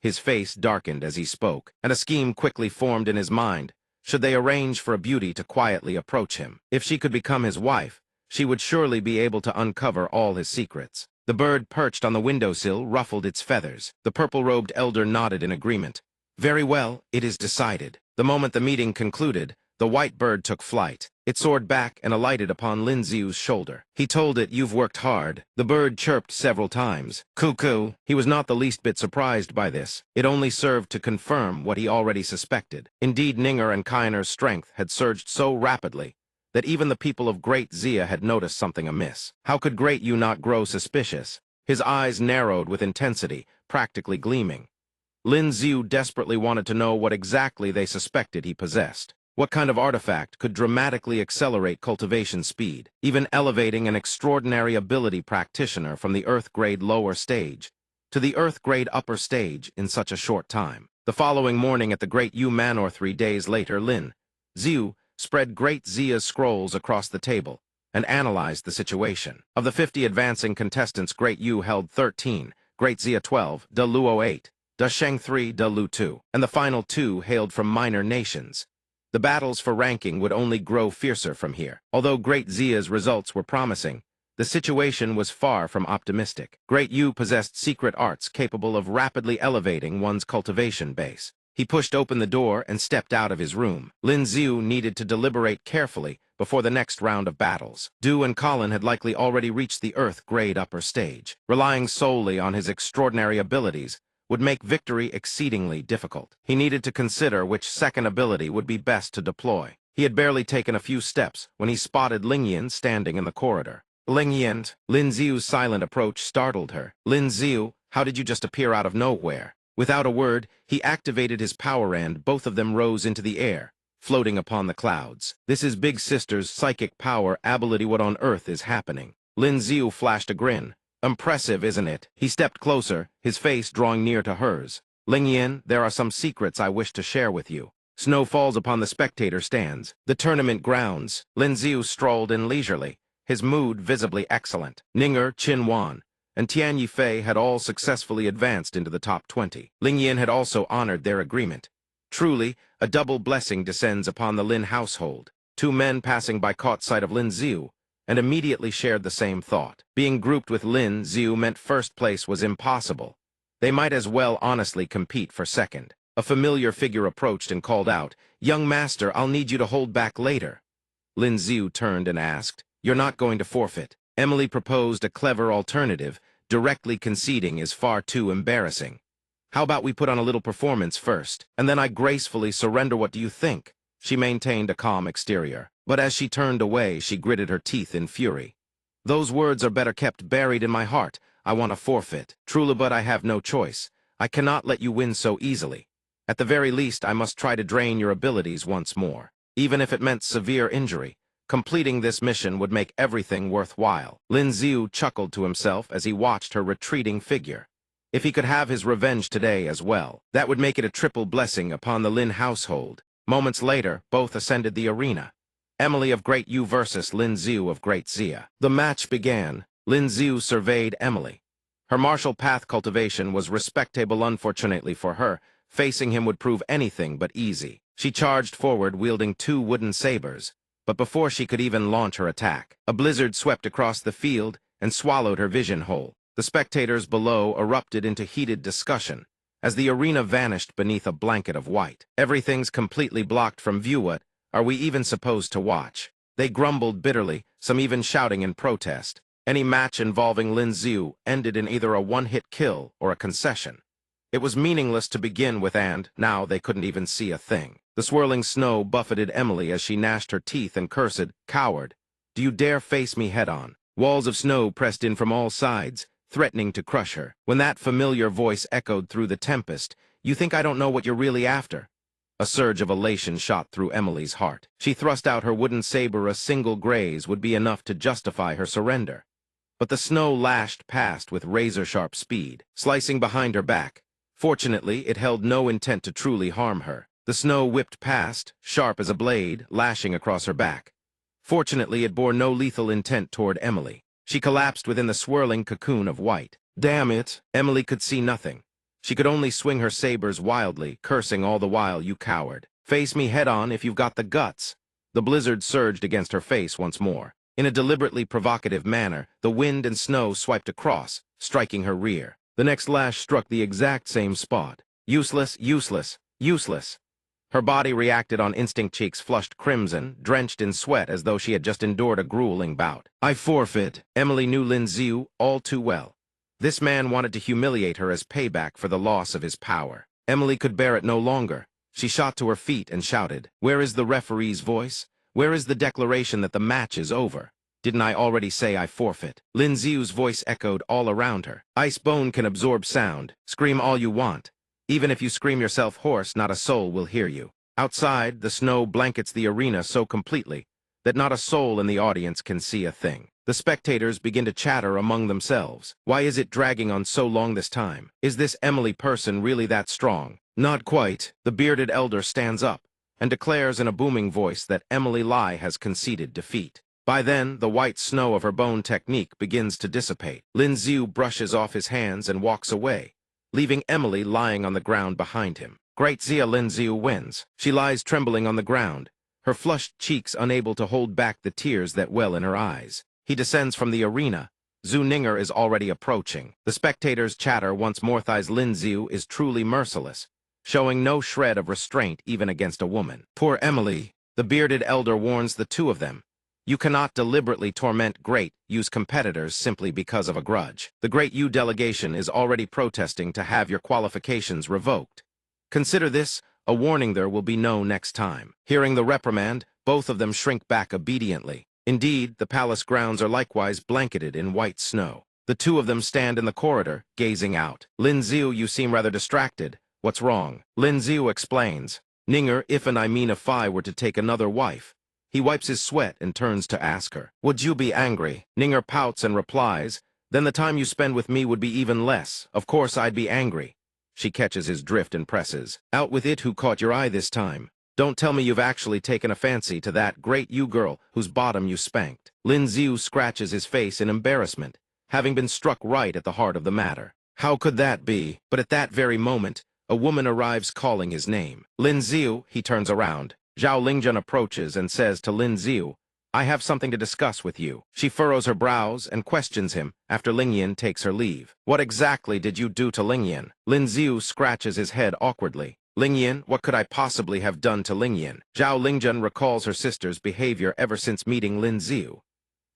His face darkened as he spoke, and a scheme quickly formed in his mind. Should they arrange for a beauty to quietly approach him? If she could become his wife, she would surely be able to uncover all his secrets. The bird perched on the windowsill ruffled its feathers. The purple-robed elder nodded in agreement. "Very well, it is decided." The moment the meeting concluded, the white bird took flight. It soared back and alighted upon Lin Xiu's shoulder. He told it, "You've worked hard." The bird chirped several times. Cuckoo. He was not the least bit surprised by this. It only served to confirm what he already suspected. Indeed, Ninger and Kainer's strength had surged so rapidly that even the people of Great Xia had noticed something amiss. How could Great Yu not grow suspicious? His eyes narrowed with intensity, practically gleaming. Lin Xiu desperately wanted to know what exactly they suspected he possessed. What kind of artifact could dramatically accelerate cultivation speed, even elevating an extraordinary ability practitioner from the Earth-grade lower stage to the Earth-grade upper stage in such a short time? The following morning at the Great Yu Manor, 3 days later, Lin Xiu spread Great Xia's scrolls across the table and analyzed the situation. Of the 50 advancing contestants, Great Yu held 13, Great Zia 12, De Luo 8, De Sheng 3, De Lu 2, and the final 2 hailed from minor nations. The battles for ranking would only grow fiercer from here. Although Great Zia's results were promising, the situation was far from optimistic. Great Yu possessed secret arts capable of rapidly elevating one's cultivation base. He pushed open the door and stepped out of his room. Lin Xiu needed to deliberate carefully before the next round of battles. Du and Colin had likely already reached the Earth-grade upper stage. Relying solely on his extraordinary abilities would make victory exceedingly difficult. He needed to consider which second ability would be best to deploy. He had barely taken a few steps when he spotted Lingyan standing in the corridor. Lingyan, Lin Xiu's silent approach startled her. Lin Xiu, how did you just appear out of nowhere? Without a word, he activated his power and both of them rose into the air, floating upon the clouds. This is Big Sister's psychic power ability. What on earth is happening? Lin Xiu flashed a grin. Impressive, isn't it? He stepped closer, his face drawing near to hers. Lingyan, there are some secrets I wish to share with you. Snow falls upon the spectator stands. The tournament grounds. Lin Xiu strolled in leisurely, his mood visibly excellent. Ninger, Qin Wan, and Tian Yifei had all successfully advanced into the top 20. Lingyan had also honored their agreement. Truly, a double blessing descends upon the Lin household. Two men passing by caught sight of Lin Xiu and immediately shared the same thought. Being grouped with Lin Xiu meant first place was impossible. They might as well honestly compete for second. A familiar figure approached and called out, "Young master, I'll need you to hold back later." Lin Xiu turned and asked, "You're not going to forfeit?" Emily proposed a clever alternative. Directly conceding is far too embarrassing. "How about we put on a little performance first, and then I gracefully surrender? What do you think?" She maintained a calm exterior, but as she turned away, she gritted her teeth in fury. "Those words are better kept buried in my heart. I want to forfeit. Truly, but I have no choice. I cannot let you win so easily. At the very least, I must try to drain your abilities once more. Even if it meant severe injury, completing this mission would make everything worthwhile." Lin Xiu chuckled to himself as he watched her retreating figure. If he could have his revenge today as well, that would make it a triple blessing upon the Lin household. Moments later, both ascended the arena. Emily of Great Yu versus Lin Xiu of Great Zia. The match began. Lin Xiu surveyed Emily. Her martial path cultivation was respectable. Unfortunately for her, facing him would prove anything but easy. She charged forward wielding two wooden sabers, but before she could even launch her attack, a blizzard swept across the field and swallowed her vision whole. The spectators below erupted into heated discussion as the arena vanished beneath a blanket of white. "Everything's completely blocked from view. What are we even supposed to watch?" They grumbled bitterly, some even shouting in protest. Any match involving Lin Xiu ended in either a one-hit kill or a concession. It was meaningless to begin with, and now they couldn't even see a thing. The swirling snow buffeted Emily as she gnashed her teeth and cursed, "Coward! Do you dare face me head-on?" Walls of snow pressed in from all sides, threatening to crush her. When that familiar voice echoed through the tempest, "You think I don't know what you're really after?" A surge of elation shot through Emily's heart. She thrust out her wooden saber. A single graze would be enough to justify her surrender. But the snow lashed past with razor-sharp speed, slicing behind her back. Fortunately, it held no intent to truly harm her. The snow whipped past, sharp as a blade, lashing across her back. Fortunately, it bore no lethal intent toward Emily. She collapsed within the swirling cocoon of white. Damn it! Emily could see nothing. She could only swing her sabers wildly, cursing all the while, "You coward! Face me head-on if you've got the guts!" The blizzard surged against her face once more. In a deliberately provocative manner, the wind and snow swiped across, striking her rear. The next lash struck the exact same spot. Useless, useless, useless. Her body reacted on instinct, cheeks flushed crimson, drenched in sweat as though she had just endured a grueling bout. "I forfeit." Emily knew Lin Xiu all too well. This man wanted to humiliate her as payback for the loss of his power. Emily could bear it no longer. She shot to her feet and shouted, "Where is the referee's voice? Where is the declaration that the match is over? Didn't I already say I forfeit?" Lin Xiu's voice echoed all around her. "Ice bone can absorb sound. Scream all you want. Even if you scream yourself hoarse, not a soul will hear you." Outside, the snow blankets the arena so completely that not a soul in the audience can see a thing. The spectators begin to chatter among themselves. Why is it dragging on so long this time? Is this Emily person really that strong? Not quite. The bearded elder stands up and declares in a booming voice that Emily Lai has conceded defeat. By then, the white snow of her bone technique begins to dissipate. Lin Xiu brushes off his hands and walks away, leaving Emily lying on the ground behind him. Great Zia Lin Xiu wins. She lies trembling on the ground, her flushed cheeks unable to hold back the tears that well in her eyes. He descends from the arena. Zhu Ninger is already approaching. The spectators chatter once Morthai's Lin Xiu is truly merciless, showing no shred of restraint even against a woman. Poor Emily, the bearded elder warns the two of them. You cannot deliberately torment Great Yu's competitors simply because of a grudge. The Great Yu delegation is already protesting to have your qualifications revoked. Consider this a warning. There will be no next time. Hearing the reprimand, both of them shrink back obediently. Indeed, the palace grounds are likewise blanketed in white snow. The two of them stand in the corridor, gazing out. Lin Xiu, you seem rather distracted. What's wrong? Lin Xiu explains. Ninger, if I were to take another wife. He wipes his sweat and turns to ask her, would you be angry? Ninger pouts and replies, then the time you spend with me would be even less. Of course I'd be angry. She catches his drift and presses. Out with it. Who caught your eye this time? Don't tell me you've actually taken a fancy to that Great Yu girl whose bottom you spanked. Lin Xiu scratches his face in embarrassment, having been struck right at the heart of the matter. How could that be? But at that very moment, a woman arrives calling his name. Lin Xiu, he turns around. Zhao Lingjun approaches and says to Lin Xiu, I have something to discuss with you. She furrows her brows and questions him after Lingyan takes her leave. What exactly did you do to Lingyan? Lin Xiu scratches his head awkwardly. Lingyan, what could I possibly have done to Lingyan? Zhao Lingjun recalls her sister's behavior ever since meeting Lin Xiu.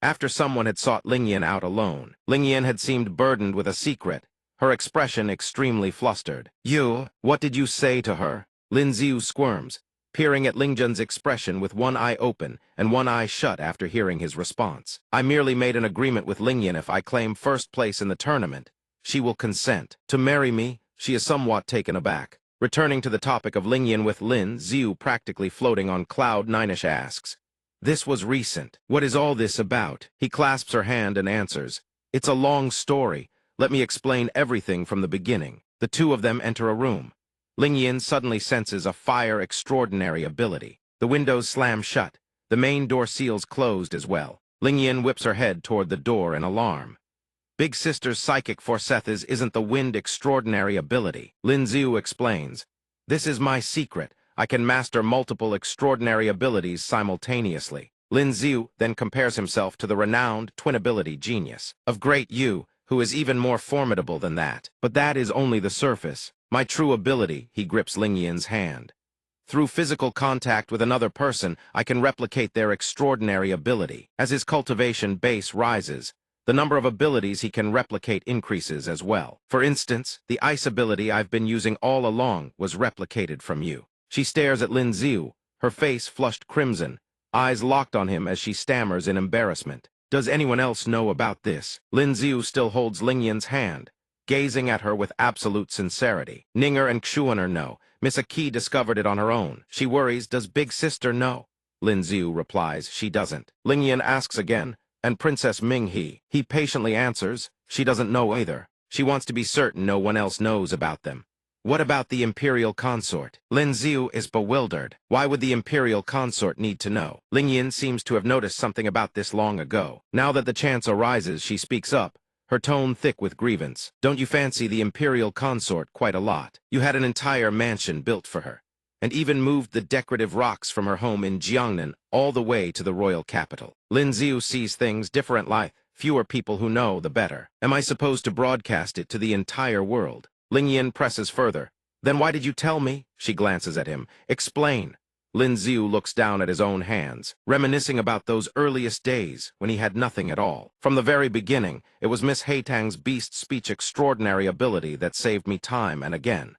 After someone had sought Lingyan out alone, Lingyan had seemed burdened with a secret, her expression extremely flustered. You, what did you say to her? Lin Xiu squirms, peering at Lingjun's expression with one eye open and one eye shut after hearing his response. I merely made an agreement with Lingyan. If I claim first place in the tournament, she will consent to marry me. She is somewhat taken aback. Returning to the topic of Lingyan with Lin Xiu practically floating on cloud nine-ish asks, this was recent. What is all this about? He clasps her hand and answers, it's a long story. Let me explain everything from the beginning. The two of them enter a room. Lingyan suddenly senses a fire extraordinary ability. The windows slam shut. The main door seals closed as well. Lingyan whips her head toward the door in alarm. Big Sister's psychic forcethas isn't the wind extraordinary ability. Lin Xiu explains. This is my secret. I can master multiple extraordinary abilities simultaneously. Lin Xiu then compares himself to the renowned twin-ability genius of Great Yu, who is even more formidable than that. But that is only the surface. My true ability, he grips Lingyan's hand. Through physical contact with another person, I can replicate their extraordinary ability. As his cultivation base rises, the number of abilities he can replicate increases as well. For instance, the ice ability I've been using all along was replicated from you. She stares at Lin Xiu, her face flushed crimson, eyes locked on him as she stammers in embarrassment. Does anyone else know about this? Lin Xiu still holds Lingyan's hand, gazing at her with absolute sincerity. Ninger and Xuaner know. Miss Aki discovered it on her own. She worries, does Big Sister know? Lin Xiu replies, she doesn't. Lingyan asks again, and Princess Ming-He? He patiently answers, she doesn't know either. She wants to be certain no one else knows about them. What about the Imperial Consort? Lin Xiu is bewildered. Why would the Imperial Consort need to know? Lingyan seems to have noticed something about this long ago. Now that the chance arises, she speaks up, her tone thick with grievance. Don't you fancy the Imperial Consort quite a lot? You had an entire mansion built for her, and even moved the decorative rocks from her home in Jiangnan all the way to the royal capital. Lin Xiu sees things differently. Fewer people who know, the better. Am I supposed to broadcast it to the entire world? Lingyan presses further. Then why did you tell me? She glances at him. Explain. Lin Xiu looks down at his own hands, reminiscing about those earliest days when he had nothing at all. From the very beginning, it was Miss Haitang's beast speech extraordinary ability that saved me time and again.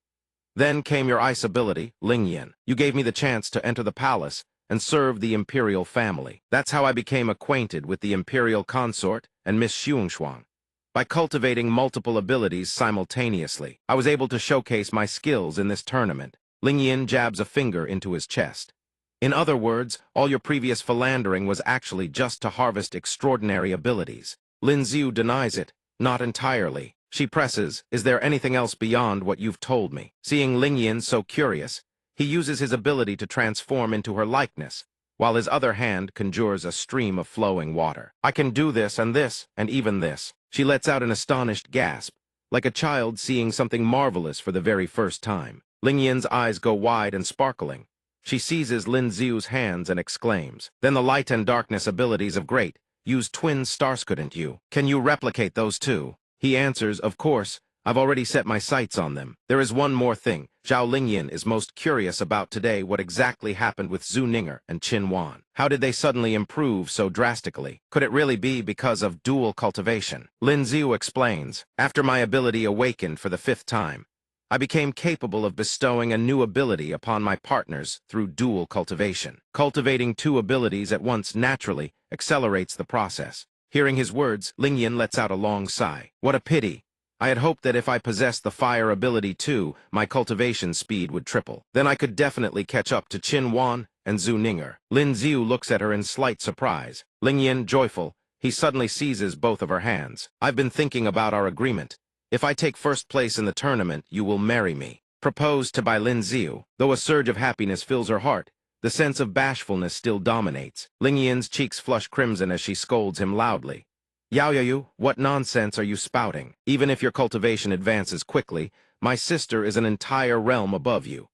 Then came your ice ability, Lingyan. You gave me the chance to enter the palace and serve the imperial family. That's how I became acquainted with the imperial consort and Miss Xuanshuang. By cultivating multiple abilities simultaneously, I was able to showcase my skills in this tournament. Lingyan jabs a finger into his chest. In other words, all your previous philandering was actually just to harvest extraordinary abilities. Lin Xiu denies it, not entirely. She presses, is there anything else beyond what you've told me? Seeing Lingyan so curious, he uses his ability to transform into her likeness, while his other hand conjures a stream of flowing water. I can do this, and even this. She lets out an astonished gasp, like a child seeing something marvelous for the very first time. Ling Yin's eyes go wide and sparkling. She seizes Lin Xiu's hands and exclaims, "Then the light and darkness abilities of Great use twin stars, couldn't you? Can you replicate those too?" He answers, "Of course. I've already set my sights on them. There is one more thing. Zhao Lingyan is most curious about today what exactly happened with Zhu Ninger and Qin Wan. How did they suddenly improve so drastically? Could it really be because of dual cultivation?" Lin Xiu explains, "After my ability awakened for the 5th time, I became capable of bestowing a new ability upon my partners through dual cultivation. Cultivating 2 abilities at once naturally accelerates the process." Hearing his words, Lingyan lets out a long sigh. "What a pity. I had hoped that if I possessed the fire ability too, my cultivation speed would triple. Then I could definitely catch up to Qin Wan and Zhu Ninger." Lin Xiu looks at her in slight surprise. Lingyan, joyful, he suddenly seizes both of her hands. "I've been thinking about our agreement. If I take 1st place in the tournament, you will marry me." Proposed to by Lin Xiu. Though a surge of happiness fills her heart, the sense of bashfulness still dominates. Lingyan's cheeks flush crimson as she scolds him loudly. "Yao Yayu, what nonsense are you spouting? Even if your cultivation advances quickly, my sister is an entire realm above you.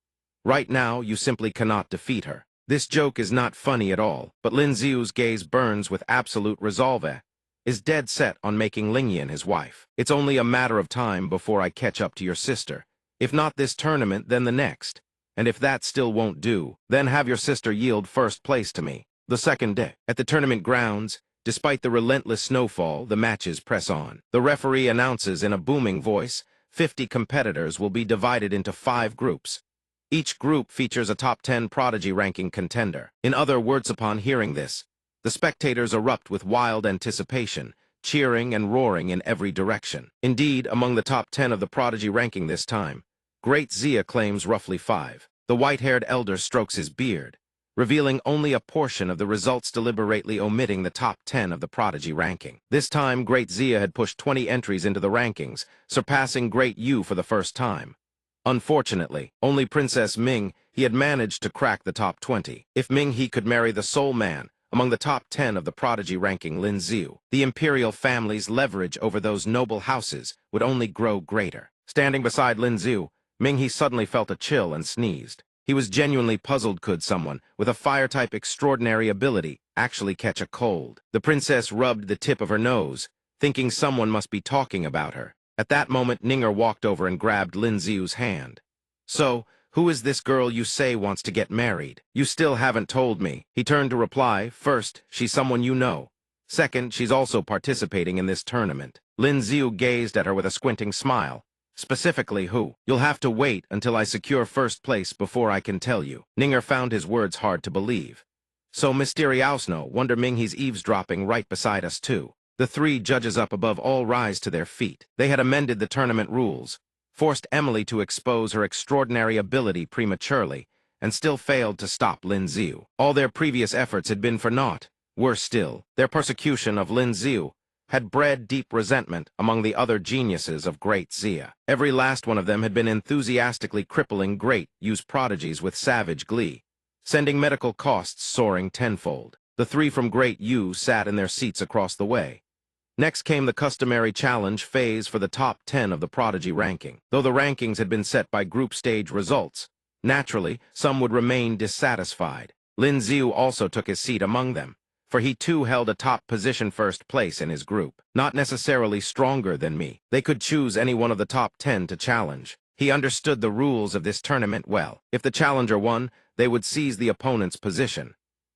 Right now, you simply cannot defeat her." This joke is not funny at all, but Lin Xiu's gaze burns with absolute resolve, is dead set on making Lingyan his wife. "It's only a matter of time before I catch up to your sister. If not this tournament, then the next. And if that still won't do, then have your sister yield 1st place to me." The 2nd day. At the tournament grounds, despite the relentless snowfall, the matches press on. The referee announces in a booming voice, 50 competitors will be divided into 5 groups. Each group features a top 10 prodigy ranking contender. In other words, upon hearing this, the spectators erupt with wild anticipation, cheering and roaring in every direction. Indeed, among the top 10 of the prodigy ranking this time, Great Zia claims roughly 5. The white-haired elder strokes his beard, revealing only a portion of the results, deliberately omitting the top 10 of the prodigy ranking. This time, Great Zia had pushed 20 entries into the rankings, surpassing Great Yu for the first time. Unfortunately, only Princess Ming he had managed to crack the top 20. If Ming he could marry the sole man among the top 10 of the prodigy ranking Lin Xiu, the imperial family's leverage over those noble houses would only grow greater. Standing beside Lin Xiu, Ming he suddenly felt a chill and sneezed. He was genuinely puzzled could someone with a fire-type extraordinary ability actually catch a cold. The princess rubbed the tip of her nose, thinking someone must be talking about her. At that moment, Ninger walked over and grabbed Lin Xiu's hand. "So, who is this girl you say wants to get married? You still haven't told me." He turned to reply, "First, she's someone you know. Second, she's also participating in this tournament." Lin Xiu gazed at her with a squinting smile. "Specifically who? You'll have to wait until I secure 1st place before I can tell you." Ninger found his words hard to believe. "So mysteriousno, wonder Ming he's eavesdropping right beside us too." The 3 judges up above all rise to their feet. They had amended the tournament rules, forced Emily to expose her extraordinary ability prematurely, and still failed to stop Lin Xiu. All their previous efforts had been for naught. Worse still, their persecution of Lin Xiu had bred deep resentment among the other geniuses of Great Zia. Every last one of them had been enthusiastically crippling Great Yu's prodigies with savage glee, sending medical costs soaring tenfold. The 3 from Great Yu sat in their seats across the way. Next came the customary challenge phase for the top 10 of the prodigy ranking. Though the rankings had been set by group stage results, naturally, some would remain dissatisfied. Lin Xiu also took his seat among them, for he too held a top position 1st place in his group. Not necessarily stronger than me. They could choose any one of the top 10 to challenge. He understood the rules of this tournament well. If the challenger won, they would seize the opponent's position.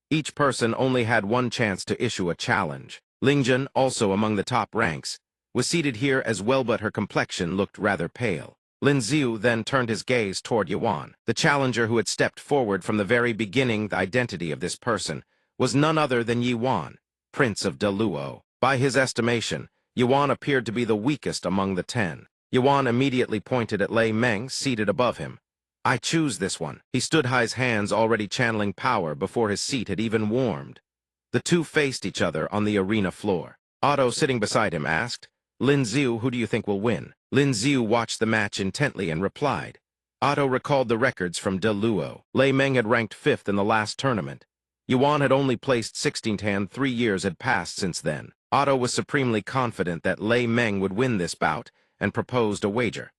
Each person only had one chance to issue a challenge. Lingjun, also among the top ranks, was seated here as well, but her complexion looked rather pale. Lin Xiu then turned his gaze toward Yuan, the challenger who had stepped forward from the very beginning. The identity of this person was none other than Yuan, Prince of Deluo. By his estimation, Yuan appeared to be the weakest among the 10. Yuan immediately pointed at Lei Meng, seated above him. "I choose this one." He stood high, his hands already channeling power before his seat had even warmed. The 2 faced each other on the arena floor. Otto, sitting beside him, asked, "Lin Xiu, who do you think will win?" Lin Xiu watched the match intently and replied. Otto recalled the records from Deluo. Lei Meng had ranked 5th in the last tournament. Yuan had only placed 16th hand. 3 years had passed since then. Otto was supremely confident that Lei Meng would win this bout and proposed a wager.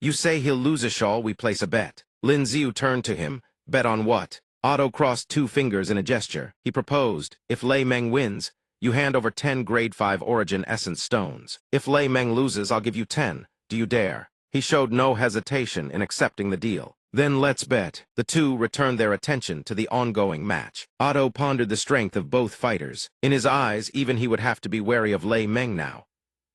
You say he'll lose, shall we place a bet? Lin Xiu turned to him. Bet on what? Otto crossed 2 fingers in a gesture. He proposed, if Lei Meng wins, you hand over 10 grade 5 origin essence stones. If Lei Meng loses, I'll give you 10. Do you dare? He showed no hesitation in accepting the deal. Then let's bet. The two returned their attention to the ongoing match. Otto pondered the strength of both fighters. In his eyes, even he would have to be wary of Lei Meng now.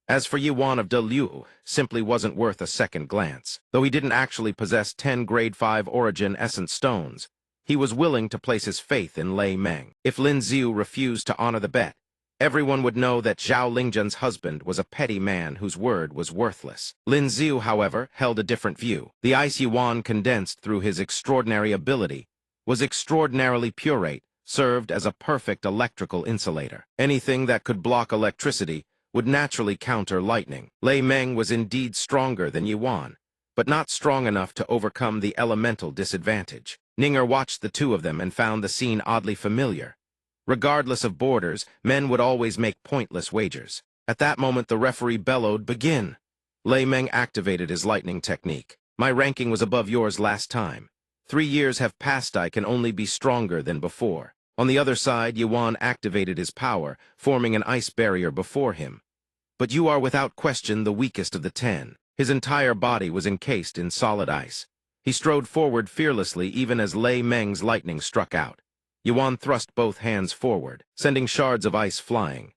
As for Yuan of De Liu, simply wasn't worth a second glance. Though he didn't actually possess 10 grade 5 origin essence stones, he was willing to place his faith in Lei Meng. If Lin Xiu refused to honor the bet, everyone would know that Zhao Lingzhen's husband was a petty man whose word was worthless. Lin Xiu, however, held a different view. The ice Yuan condensed through his extraordinary ability was extraordinarily purate, served as a perfect electrical insulator. Anything that could block electricity would naturally counter lightning. Lei Meng was indeed stronger than Yuan, but not strong enough to overcome the elemental disadvantage. Ninger watched the two of them and found the scene oddly familiar. Regardless of borders, men would always make pointless wagers. At that moment, the referee bellowed, "Begin!" Lei Meng activated his lightning technique. My ranking was above yours last time. 3 years have passed. I can only be stronger than before. On the other side, Yuan activated his power, forming an ice barrier before him. But you are without question the weakest of the 10. His entire body was encased in solid ice. He strode forward fearlessly even as Lei Meng's lightning struck out. Yuan thrust both hands forward, sending shards of ice flying.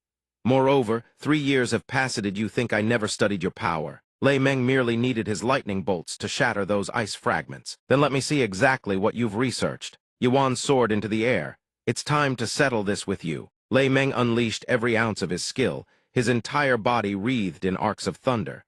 Moreover, 3 years have passed. Did you think I never studied your power? Lei Meng merely needed his lightning bolts to shatter those ice fragments. Then let me see exactly what you've researched. Yuan soared into the air. It's time to settle this with you. Lei Meng unleashed every ounce of his skill, his entire body wreathed in arcs of thunder.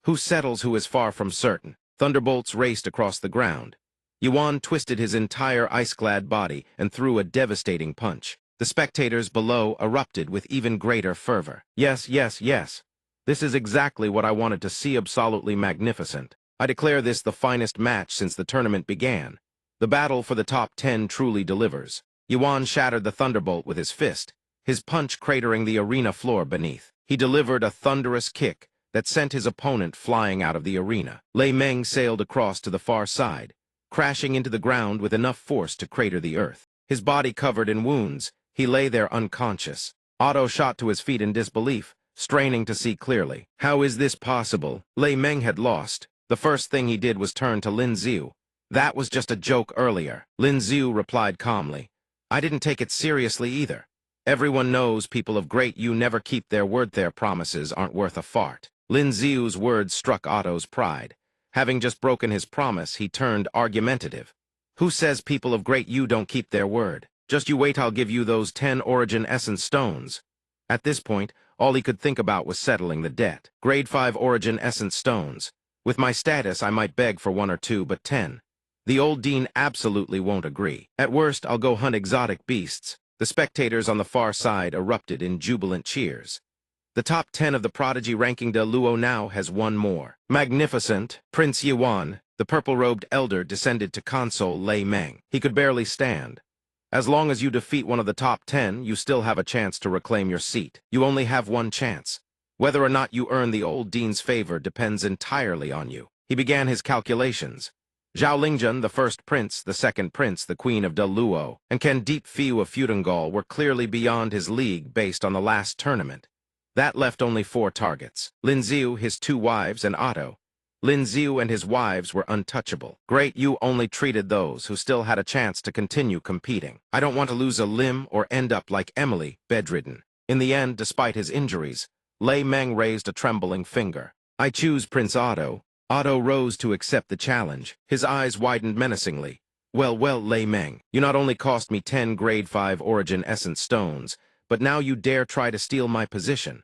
Who settles who is far from certain. Thunderbolts raced across the ground. Yuan twisted his entire ice-clad body and threw a devastating punch. The spectators below erupted with even greater fervor. Yes, yes, yes. This is exactly what I wanted to see. Absolutely magnificent. I declare this the finest match since the tournament began. The battle for the top 10 truly delivers. Yuan shattered the thunderbolt with his fist, his punch cratering the arena floor beneath. He delivered a thunderous kick that sent his opponent flying out of the arena. Lei Meng sailed across to the far side, crashing into the ground with enough force to crater the earth. His body covered in wounds, he lay there unconscious. Otto shot to his feet in disbelief, straining to see clearly. How is this possible? Lei Meng had lost. The first thing he did was turn to Lin Xiu. That was just a joke earlier. Lin Xiu replied calmly. I didn't take it seriously either. Everyone knows people of great you never keep their word. Their promises aren't worth a fart. Lin Xiu's words struck Otto's pride. Having just broken his promise, he turned argumentative. Who says people of great you don't keep their word? Just you wait, I'll give you those 10 origin essence stones. At this point, all he could think about was settling the debt. Grade 5 origin essence stones. With my status, I might beg for 1 or 2, but 10. The old dean absolutely won't agree. At worst, I'll go hunt exotic beasts. The spectators on the far side erupted in jubilant cheers. The top 10 of the prodigy ranking De Luo now has 1 more. Magnificent. Prince Yuan, the purple-robed elder, descended to console Lei Meng. He could barely stand. As long as you defeat one of the top 10, you still have a chance to reclaim your seat. You only have 1 chance. Whether or not you earn the old dean's favor depends entirely on you. He began his calculations. Zhao Lingzhen, the first prince, the second prince, the queen of De Luo, and Ken Deep Fiu of Fudangal were clearly beyond his league based on the last tournament. That left only 4 targets. Lin Xiu, his 2 wives, and Otto. Lin Xiu and his wives were untouchable. Great you only treated those who still had a chance to continue competing. I don't want to lose a limb or end up like Emily, bedridden. In the end, despite his injuries, Lei Meng raised a trembling finger. I choose Prince Otto. Otto rose to accept the challenge. His eyes widened menacingly. Well, Lei Meng, you not only cost me 10 grade 5 origin essence stones, but now you dare try to steal my position.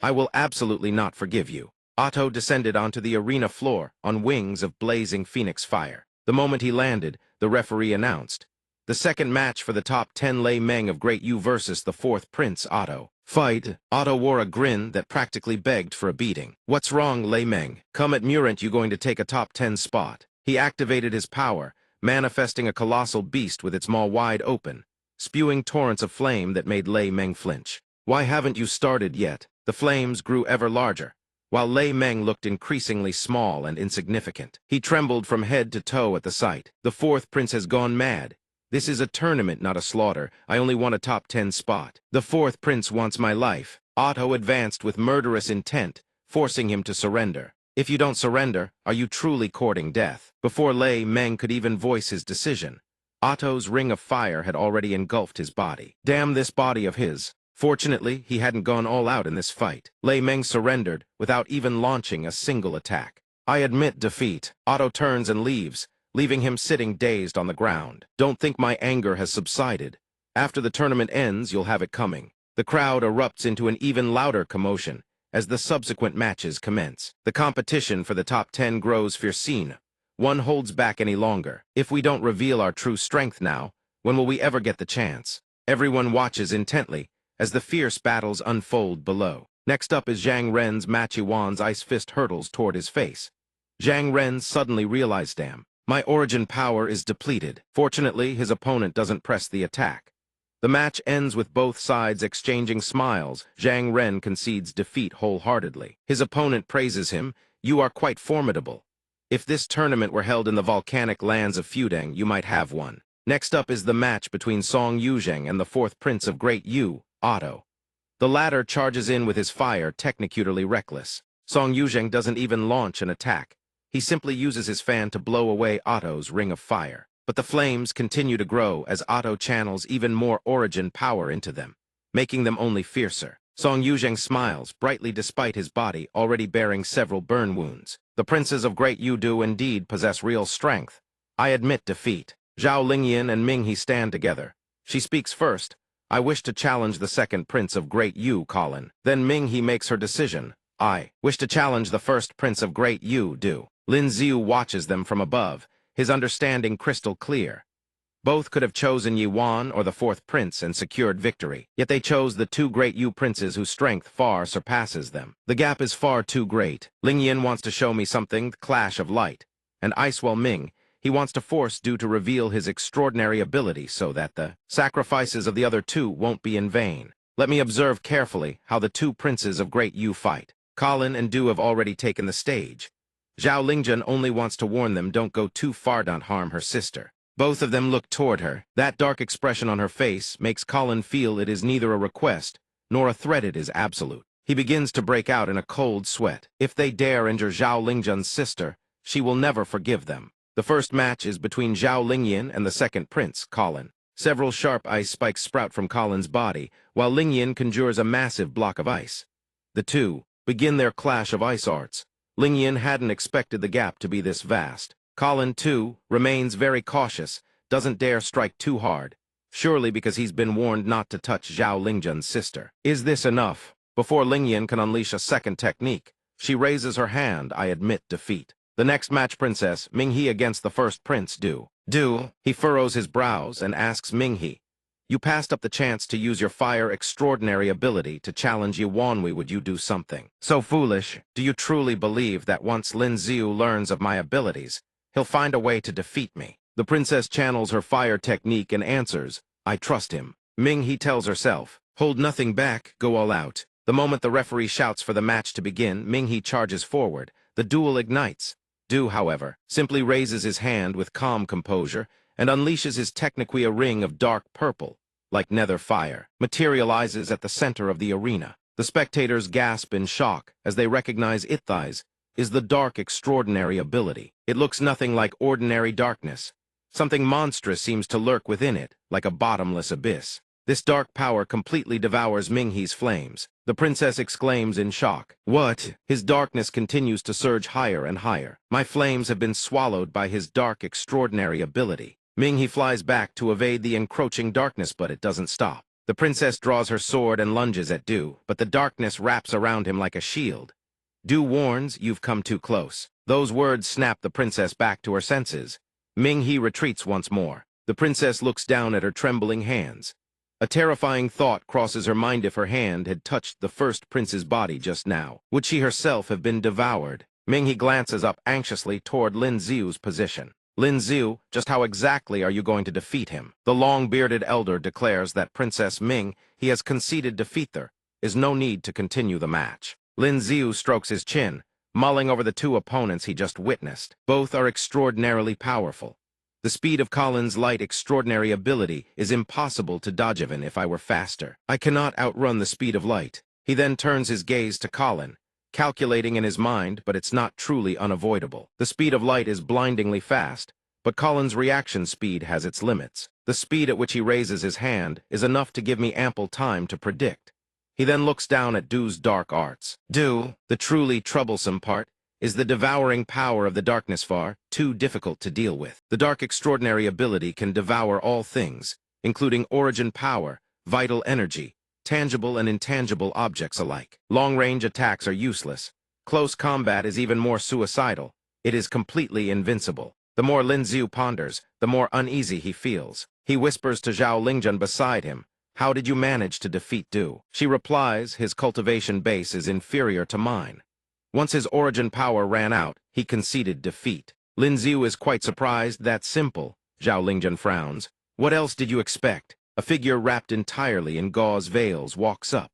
I will absolutely not forgive you. Otto descended onto the arena floor on wings of blazing phoenix fire. The moment he landed, the referee announced, the second match for the top 10, Lei Meng of Great Yu versus the 4th Prince, Otto. Fight. Otto wore a grin that practically begged for a beating. What's wrong, Lei Meng? Come at Murant, you going to take a top 10 spot. He activated his power, manifesting a colossal beast with its maw wide open. spewing torrents of flame that made Lei Meng flinch. "Why haven't you started yet?" The flames grew ever larger, while Lei Meng looked increasingly small and insignificant. He trembled from head to toe at the sight. "The fourth prince has gone mad. This is a tournament, not a slaughter. I only want a top 10 spot. The fourth prince wants my life." Otto advanced with murderous intent, forcing him to surrender. "If you don't surrender, are you truly courting death?" Before Lei Meng could even voice his decision, Otto's ring of fire had already engulfed his body. Damn this body of his. Fortunately, he hadn't gone all out in this fight. Lei Meng surrendered without even launching a single attack. "I admit defeat." Otto turns and leaves, leaving him sitting dazed on the ground. "Don't think my anger has subsided. After the tournament ends, you'll have it coming." The crowd erupts into an even louder commotion as the subsequent matches commence. The competition for the top 10 grows fiercine. One holds back any longer. "If we don't reveal our true strength now, when will we ever get the chance?" Everyone watches intently as the fierce battles unfold below. Next up is Zhang Ren's Matchy Wan's ice fist hurtles toward his face. Zhang Ren suddenly realized, damn, my origin power is depleted. Fortunately, his opponent doesn't press the attack. The match ends with both sides exchanging smiles. Zhang Ren concedes defeat wholeheartedly. His opponent praises him. "You are quite formidable. If this tournament were held in the volcanic lands of Fudeng, you might have one." Next up is the match between Song Yuzheng and the fourth prince of Great Yu, Otto. The latter charges in with his fire, technically reckless. Song Yuzheng doesn't even launch an attack. He simply uses his fan to blow away Otto's ring of fire. But the flames continue to grow as Otto channels even more origin power into them, making them only fiercer. Song Yuzheng smiles brightly despite his body already bearing several burn wounds. "The princes of Great Yu do indeed possess real strength. I admit defeat." Zhao Lingyan and Ming He stand together. She speaks first. "I wish to challenge the second prince of Great Yu, Colin." Then Ming He makes her decision. "I wish to challenge the first prince of Great Yu, Du." Lin Xiu watches them from above, his understanding crystal clear. Both could have chosen Yi Wan or the fourth prince and secured victory, yet they chose the two Great Yu princes whose strength far surpasses them. The gap is far too great. Ling Yin wants to show me something, the clash of light. And Icewell Ming, he wants to force Du to reveal his extraordinary ability so that the sacrifices of the other two won't be in vain. Let me observe carefully how the two princes of Great Yu fight. Colin and Du have already taken the stage. Zhao Lingjun only wants to warn them don't go too far, don't harm her sister. Both of them look toward her. That dark expression on her face makes Colin feel it is neither a request nor a threat, it is absolute. He begins to break out in a cold sweat. If they dare injure Zhao Lingjun's sister, she will never forgive them. The first match is between Zhao Lingyan and the second prince, Colin. Several sharp ice spikes sprout from Colin's body, while Lingyan conjures a massive block of ice. The two begin their clash of ice arts. Lingyan hadn't expected the gap to be this vast. Colin, too, remains very cautious, doesn't dare strike too hard, surely because he's been warned not to touch Zhao Lingjun's sister. Is this enough? Before Lingyan can unleash a second technique, she raises her hand. "I admit defeat." The next match, Princess Ming He against the first prince, Du. Du, he furrows his brows and asks Ming He, "You passed up the chance to use your fire extraordinary ability to challenge Yuanwei. Would you do something so foolish? Do you truly believe that once Lin Xiu learns of my abilities, he'll find a way to defeat me?" The princess channels her fire technique and answers, "I trust him." Ming He tells herself, "Hold nothing back, go all out." The moment the referee shouts for the match to begin, Ming He charges forward. The duel ignites. Du, however, simply raises his hand with calm composure and unleashes his technique. A ring of dark purple, like nether fire, materializes at the center of the arena. The spectators gasp in shock as they recognize Ithai's is the dark extraordinary ability. It looks nothing like ordinary darkness. Something monstrous seems to lurk within it, like a bottomless abyss. This dark power completely devours Ming He's flames. The princess exclaims in shock. "What?" His darkness continues to surge higher and higher. "My flames have been swallowed by his dark extraordinary ability." Ming He flies back to evade the encroaching darkness, but it doesn't stop. The princess draws her sword and lunges at Du, but the darkness wraps around him like a shield. Du warns, "You've come too close." Those words snap the princess back to her senses. Ming He retreats once more. The princess looks down at her trembling hands. A terrifying thought crosses her mind. If her hand had touched the first prince's body just now, would she herself have been devoured? Ming He glances up anxiously toward Lin Xiu's position. Lin Xiu, just how exactly are you going to defeat him? The long-bearded elder declares that Princess Ming, he has conceded defeat there, is no need to continue the match. Lin Xiu strokes his chin, mulling over the two opponents he just witnessed. Both are extraordinarily powerful. The speed of Colin's light extraordinary ability is impossible to dodge even if I were faster. I cannot outrun the speed of light. He then turns his gaze to Colin, calculating in his mind, but it's not truly unavoidable. The speed of light is blindingly fast, but Colin's reaction speed has its limits. The speed at which he raises his hand is enough to give me ample time to predict. He then looks down at Du's dark arts. Du, the truly troublesome part, is the devouring power of the darkness far too difficult to deal with. The dark extraordinary ability can devour all things, including origin power, vital energy, tangible and intangible objects alike. Long-range attacks are useless. Close combat is even more suicidal. It is completely invincible. The more Lin Xiu ponders, the more uneasy he feels. He whispers to Zhao Lingjun beside him, "How did you manage to defeat Du?" She replies, "His cultivation base is inferior to mine. Once his origin power ran out, he conceded defeat." Lin Xiu is quite surprised. "That's simple." Zhao Lingjun frowns. "What else did you expect?" A figure wrapped entirely in gauze veils walks up.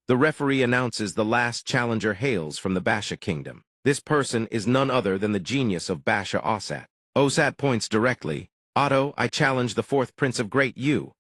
The referee announces the last challenger hails from the Basha kingdom. This person is none other than the genius of Basha Osat. Osat points directly. "Otto, I challenge the fourth prince of Great Yu."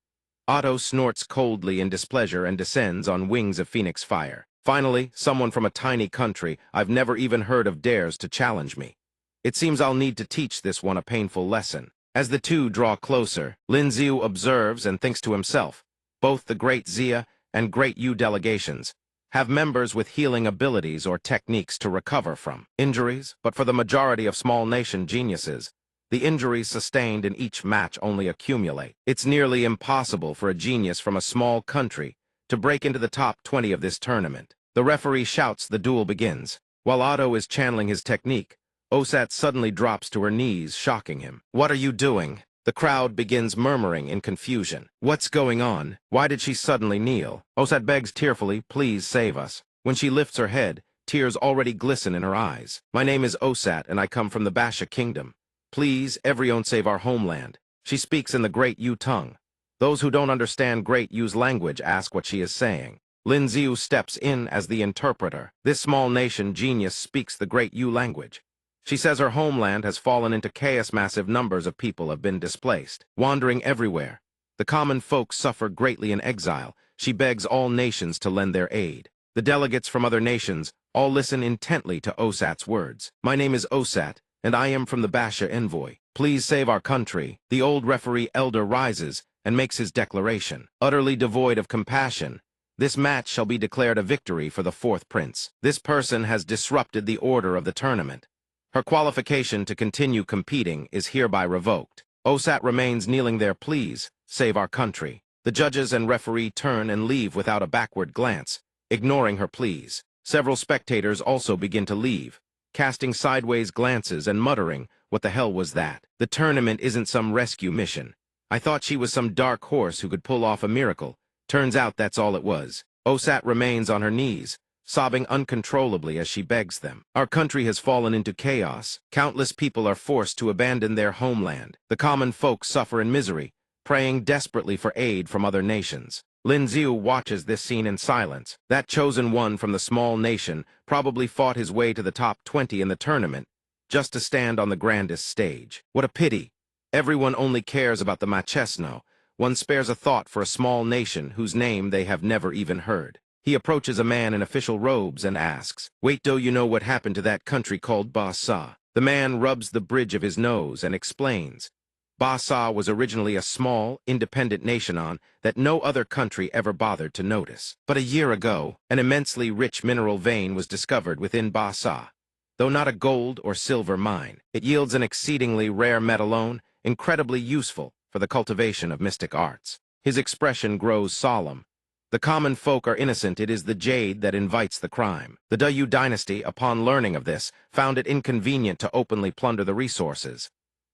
Otto snorts coldly in displeasure and descends on wings of phoenix fire. Finally, someone from a tiny country I've never even heard of dares to challenge me. It seems I'll need to teach this one a painful lesson. As the two draw closer, Lin Xiu observes and thinks to himself, both the Great Xia and Great Yu delegations have members with healing abilities or techniques to recover from injuries, but for the majority of small nation geniuses, the injuries sustained in each match only accumulate. It's nearly impossible for a genius from a small country to break into the top 20 of this tournament. The referee shouts the duel begins. While Otto is channeling his technique, Osat suddenly drops to her knees, shocking him. "What are you doing?" The crowd begins murmuring in confusion. "What's going on? Why did she suddenly kneel?" Osat begs tearfully, "Please save us." When she lifts her head, tears already glisten in her eyes. "My name is Osat, and I come from the Basha kingdom. Please, everyone save our homeland." She speaks in the Great Yu tongue. Those who don't understand Great Yu's language ask what she is saying. Lin Xiu steps in as the interpreter. This small nation genius speaks the Great Yu language. She says her homeland has fallen into chaos. Massive numbers of people have been displaced, wandering everywhere. The common folk suffer greatly in exile. She begs all nations to lend their aid. The delegates from other nations all listen intently to Osat's words. "My name is Osat, and I am from the Basha envoy. Please save our country." The old referee elder rises and makes his declaration. Utterly devoid of compassion, this match shall be declared a victory for the fourth prince. This person has disrupted the order of the tournament. Her qualification to continue competing is hereby revoked. Osat remains kneeling there. "Please, save our country." The judges and referee turn and leave without a backward glance, ignoring her pleas. Several spectators also begin to leave, casting sideways glances and muttering, "What the hell was that?" The tournament isn't some rescue mission. I thought she was some dark horse who could pull off a miracle. Turns out that's all it was. Osat remains on her knees, sobbing uncontrollably as she begs them. "Our country has fallen into chaos. Countless people are forced to abandon their homeland. The common folk suffer in misery, praying desperately for aid from other nations." Lin Xiu watches this scene in silence. That chosen one from the small nation probably fought his way to the top 20 in the tournament, just to stand on the grandest stage. What a pity. Everyone only cares about the Machesno. One spares a thought for a small nation whose name they have never even heard. He approaches a man in official robes and asks, "Wait, do you know what happened to that country called Ba Sa?" The man rubs the bridge of his nose and explains. Ba Sa was originally a small, independent nation that no other country ever bothered to notice. But a year ago, an immensely rich mineral vein was discovered within Ba Sa. Though not a gold or silver mine, it yields an exceedingly rare metallone, incredibly useful for the cultivation of mystic arts. His expression grows solemn. The common folk are innocent. It is the jade that invites the crime. The Dayu dynasty, upon learning of this, found it inconvenient to openly plunder the resources.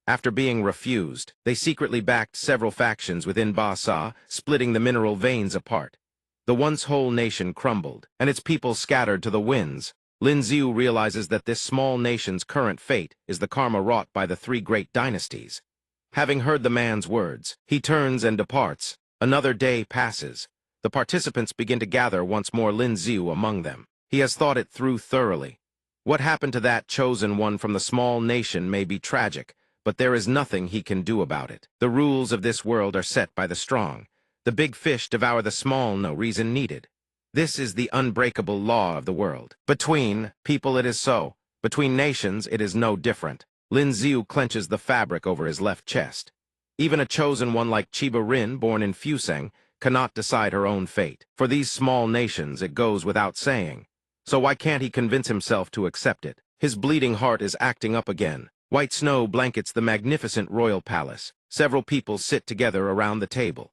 After being refused, they secretly backed several factions within Ba Sa, splitting the mineral veins apart. The once whole nation crumbled, and its people scattered to the winds. Lin Xiu realizes that this small nation's current fate is the karma wrought by the three great dynasties. Having heard the man's words, he turns and departs. Another day passes. The participants begin to gather once more, Lin Xiu among them. He has thought it through thoroughly. What happened to that chosen one from the small nation may be tragic, but there is nothing he can do about it. The rules of this world are set by the strong. The big fish devour the small, no reason needed. This is the unbreakable law of the world. Between people it is so. Between nations it is no different. Lin Xiu clenches the fabric over his left chest. Even a chosen one like Chiba Rin, born in Fuseng, cannot decide her own fate. For these small nations it goes without saying. So why can't he convince himself to accept it? His bleeding heart is acting up again. White snow blankets the magnificent royal palace. Several people sit together around the table.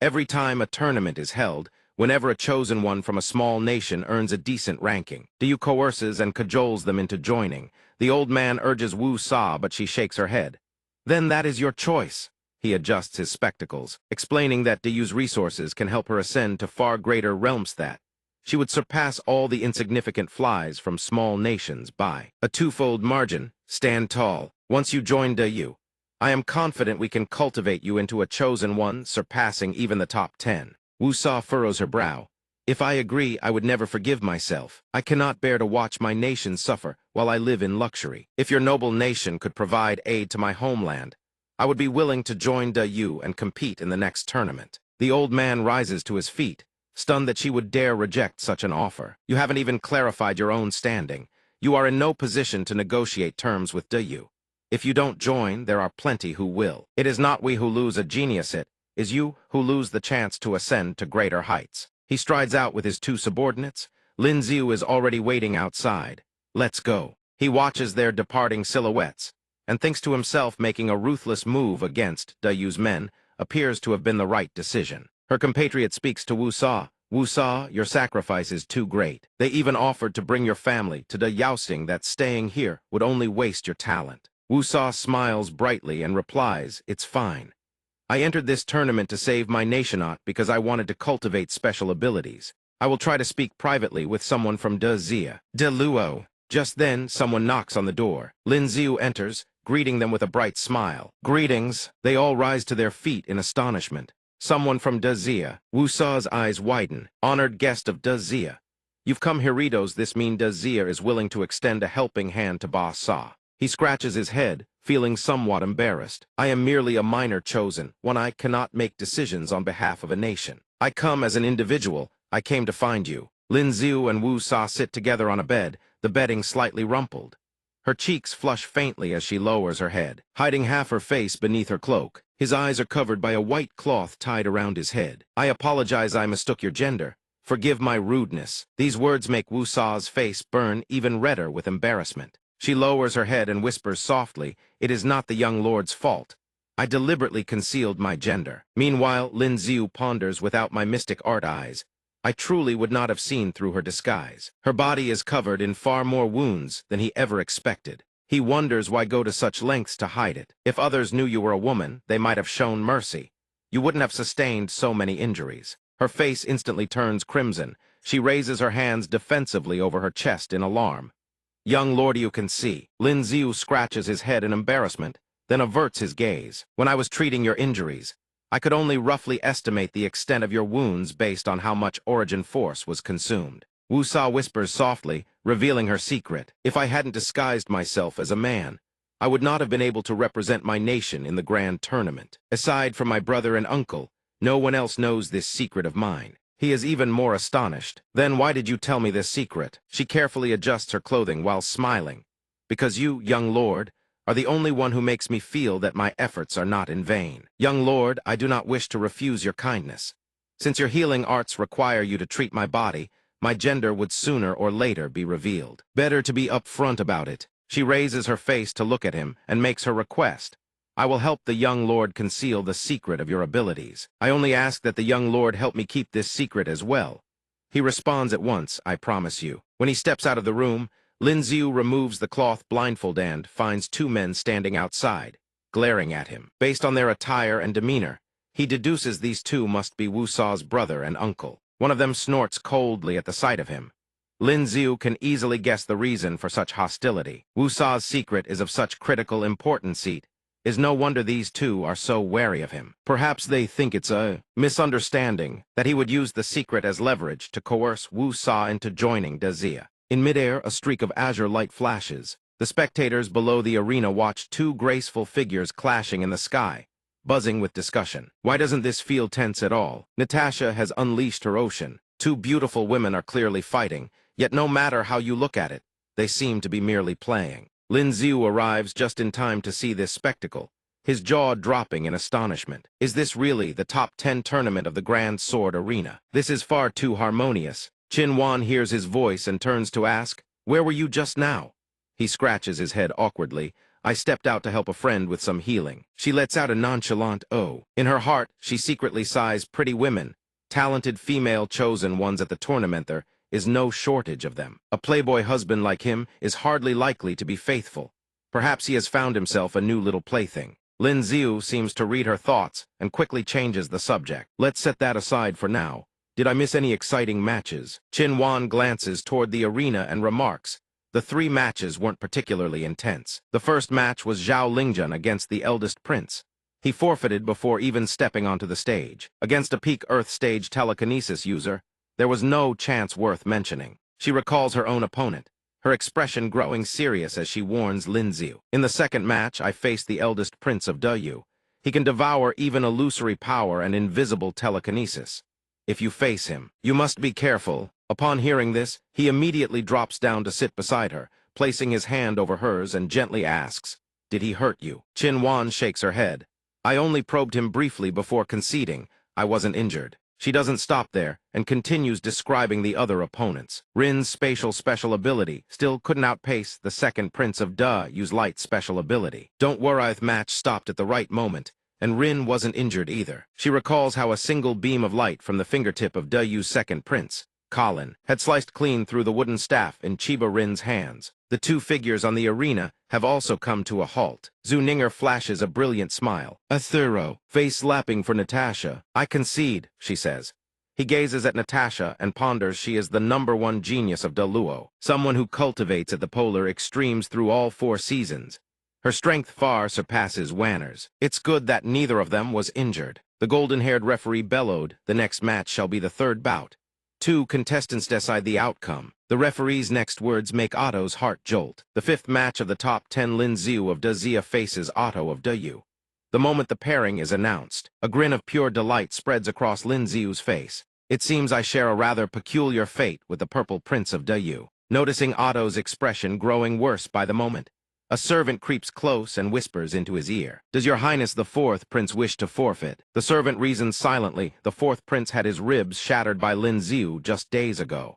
Every time a tournament is held, whenever a chosen one from a small nation earns a decent ranking, Diyu coerces and cajoles them into joining. The old man urges Wu Sa, but she shakes her head. Then that is your choice. He adjusts his spectacles, explaining that Diyu's resources can help her ascend to far greater realms, that she would surpass all the insignificant flies from small nations by a twofold margin. Stand tall. Once you join Diyu, I am confident we can cultivate you into a chosen one, surpassing even the top 10. Wu Sa furrows her brow. If I agree, I would never forgive myself. I cannot bear to watch my nation suffer while I live in luxury. If your noble nation could provide aid to my homeland, I would be willing to join Diyu and compete in the next tournament. The old man rises to his feet, stunned that she would dare reject such an offer. You haven't even clarified your own standing. You are in no position to negotiate terms with Diyu. If you don't join, there are plenty who will. It is not we who lose a genius, it is you who lose the chance to ascend to greater heights. He strides out with his two subordinates. Lin Xiu is already waiting outside. Let's go. He watches their departing silhouettes and thinks to himself, making a ruthless move against Diyu's men appears to have been the right decision. Her compatriot speaks to Wu Sa. Wu Sa, your sacrifice is too great. They even offered to bring your family to the jousting, that staying here would only waste your talent. Wu Sa smiles brightly and replies, it's fine. I entered this tournament to save my nationot because I wanted to cultivate special abilities. I will try to speak privately with someone from De Zia. De Luo. Just then, someone knocks on the door. Lin Xiu enters, greeting them with a bright smile. Greetings. They all rise to their feet in astonishment. Someone from De Zia. Wu Sa's eyes widen. Honored guest of De Zia. You've come Heritos, this mean De Zia is willing to extend a helping hand to Ba Sa. He scratches his head, feeling somewhat embarrassed. I am merely a minor chosen, one. I cannot make decisions on behalf of a nation. I come as an individual. I came to find you. Lin Xiu and Wu Sa sit together on a bed, the bedding slightly rumpled. Her cheeks flush faintly as she lowers her head, hiding half her face beneath her cloak. His eyes are covered by a white cloth tied around his head. I apologize, I mistook your gender. Forgive my rudeness. These words make Wu Sa's face burn even redder with embarrassment. She lowers her head and whispers softly, it is not the young lord's fault. I deliberately concealed my gender. Meanwhile, Lin Xiu ponders without my mystic art eyes. I truly would not have seen through her disguise. Her body is covered in far more wounds than he ever expected. He wonders why go to such lengths to hide it. If others knew you were a woman, they might have shown mercy. You wouldn't have sustained so many injuries. Her face instantly turns crimson. She raises her hands defensively over her chest in alarm. Young lord, you can see. Lin Xiu scratches his head in embarrassment, then averts his gaze. When I was treating your injuries, I could only roughly estimate the extent of your wounds based on how much origin force was consumed. Wu Sa whispers softly, revealing her secret. If I hadn't disguised myself as a man, I would not have been able to represent my nation in the grand tournament. Aside from my brother and uncle, no one else knows this secret of mine. He is even more astonished. Then why did you tell me this secret? She carefully adjusts her clothing while smiling. Because you, young lord, are the only one who makes me feel that my efforts are not in vain. Young lord, I do not wish to refuse your kindness. Since your healing arts require you to treat my body, my gender would sooner or later be revealed. Better to be upfront about it. She raises her face to look at him and makes her request. I will help the young lord conceal the secret of your abilities. I only ask that the young lord help me keep this secret as well. He responds at once, I promise you. When he steps out of the room, Lin Xiu removes the cloth blindfold and finds two men standing outside, glaring at him. Based on their attire and demeanor, he deduces these two must be Wu Sa's brother and uncle. One of them snorts coldly at the sight of him. Lin Xiu can easily guess the reason for such hostility. Wu Sa's secret is of such critical importance. It is no wonder these two are so wary of him. Perhaps they think it's a misunderstanding that he would use the secret as leverage to coerce Wu Sa into joining De Zia. In midair, a streak of azure light flashes. The spectators below the arena watch two graceful figures clashing in the sky, buzzing with discussion. Why doesn't this feel tense at all? Natasha has unleashed her ocean. Two beautiful women are clearly fighting, yet no matter how you look at it, they seem to be merely playing. Lin Xiu arrives just in time to see this spectacle, his jaw dropping in astonishment. Is this really the top 10 tournament of the Grand Sword Arena? This is far too harmonious. Qin Wan hears his voice and turns to ask, "Where were you just now?" He scratches his head awkwardly. "I stepped out to help a friend with some healing." She lets out a nonchalant "oh." In her heart, she secretly sighs pretty women, talented female chosen ones at the tournament. There is no shortage of them. A playboy husband like him is hardly likely to be faithful. Perhaps he has found himself a new little plaything. Lin Xiu seems to read her thoughts and quickly changes the subject. "Let's set that aside for now. Did I miss any exciting matches?" Qin Wan glances toward the arena and remarks, "The 3 matches weren't particularly intense. The first match was Zhao Lingjun against the eldest prince. He forfeited before even stepping onto the stage. Against a peak Earth stage telekinesis user, there was no chance worth mentioning." She recalls her own opponent, her expression growing serious as she warns Lin Xiu. "In the second match, I faced the eldest prince of Deyu. He can devour even illusory power and invisible telekinesis. If you face him, you must be careful." Upon hearing this, he immediately drops down to sit beside her, placing his hand over hers and gently asks, "Did he hurt you?" Qin Wan shakes her head. "I only probed him briefly before conceding. I wasn't injured." She doesn't stop there and continues describing the other opponents. Rin's spatial special ability still couldn't outpace the second Prince of Yu's light special ability. Don't worry, the match stopped at the right moment, and Rin wasn't injured either. She recalls how a single beam of light from the fingertip of Yu's second prince, Colin, had sliced clean through the wooden staff in Chiba Rin's hands. The two figures on the arena have also come to a halt. Zhu Ninger flashes a brilliant smile. "A thorough, face-slapping for Natasha. I concede," she says. He gazes at Natasha and ponders she is the #1 genius of Deluo, someone who cultivates at the polar extremes through all 4 seasons. Her strength far surpasses Wanner's. It's good that neither of them was injured. The golden-haired referee bellowed, "The next match shall be the 3rd bout. 2 contestants decide the outcome." The referee's next words make Otto's heart jolt. The 5th match of the top 10, Lin Xiu of De Zia faces Otto of Deyu. The moment the pairing is announced, a grin of pure delight spreads across Lin Xiu's face. "It seems I share a rather peculiar fate with the Purple Prince of Deyu." Noticing Otto's expression growing worse by the moment, a servant creeps close and whispers into his ear, "Does your Highness the 4th Prince wish to forfeit?" The servant reasons silently. The 4th Prince had his ribs shattered by Lin Xiu just days ago.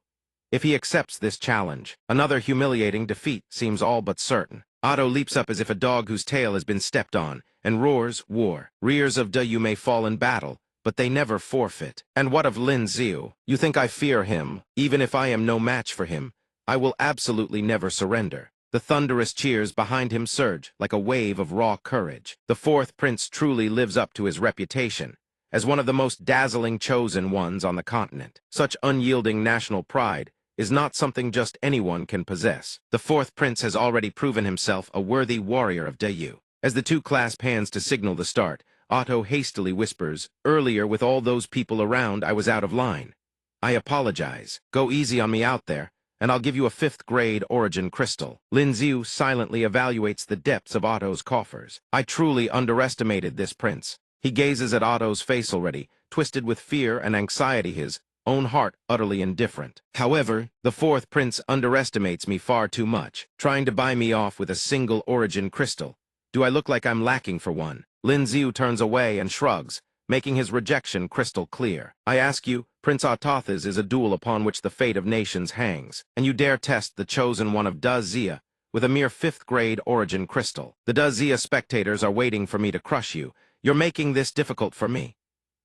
If he accepts this challenge, another humiliating defeat seems all but certain. Otto leaps up as if a dog whose tail has been stepped on, and roars, "War. Rears of Deyu may fall in battle, but they never forfeit." "And what of Lin Xiu? You think I fear him? Even if I am no match for him, I will absolutely never surrender." The thunderous cheers behind him surge like a wave of raw courage. The 4th Prince truly lives up to his reputation as one of the most dazzling chosen ones on the continent. Such unyielding national pride is not something just anyone can possess. The 4th Prince has already proven himself a worthy warrior of Deyu. As the two clasp hands to signal the start, Otto hastily whispers, "Earlier, with all those people around, I was out of line. I apologize. Go easy on me out there, and I'll give you a 5th-grade origin crystal." Lin Xiu silently evaluates the depths of Otto's coffers. "I truly underestimated this prince." He gazes at Otto's face already, twisted with fear and anxiety, his own heart utterly indifferent. "However, the 4th Prince underestimates me far too much, trying to buy me off with a single origin crystal. Do I look like I'm lacking for one?" Lin Xiu turns away and shrugs, making his rejection crystal clear. "I ask you, Prince Ottothas is a duel upon which the fate of nations hangs, and you dare test the chosen one of De Zia with a mere 5th-grade origin crystal. The De Zia spectators are waiting for me to crush you. You're making this difficult for me."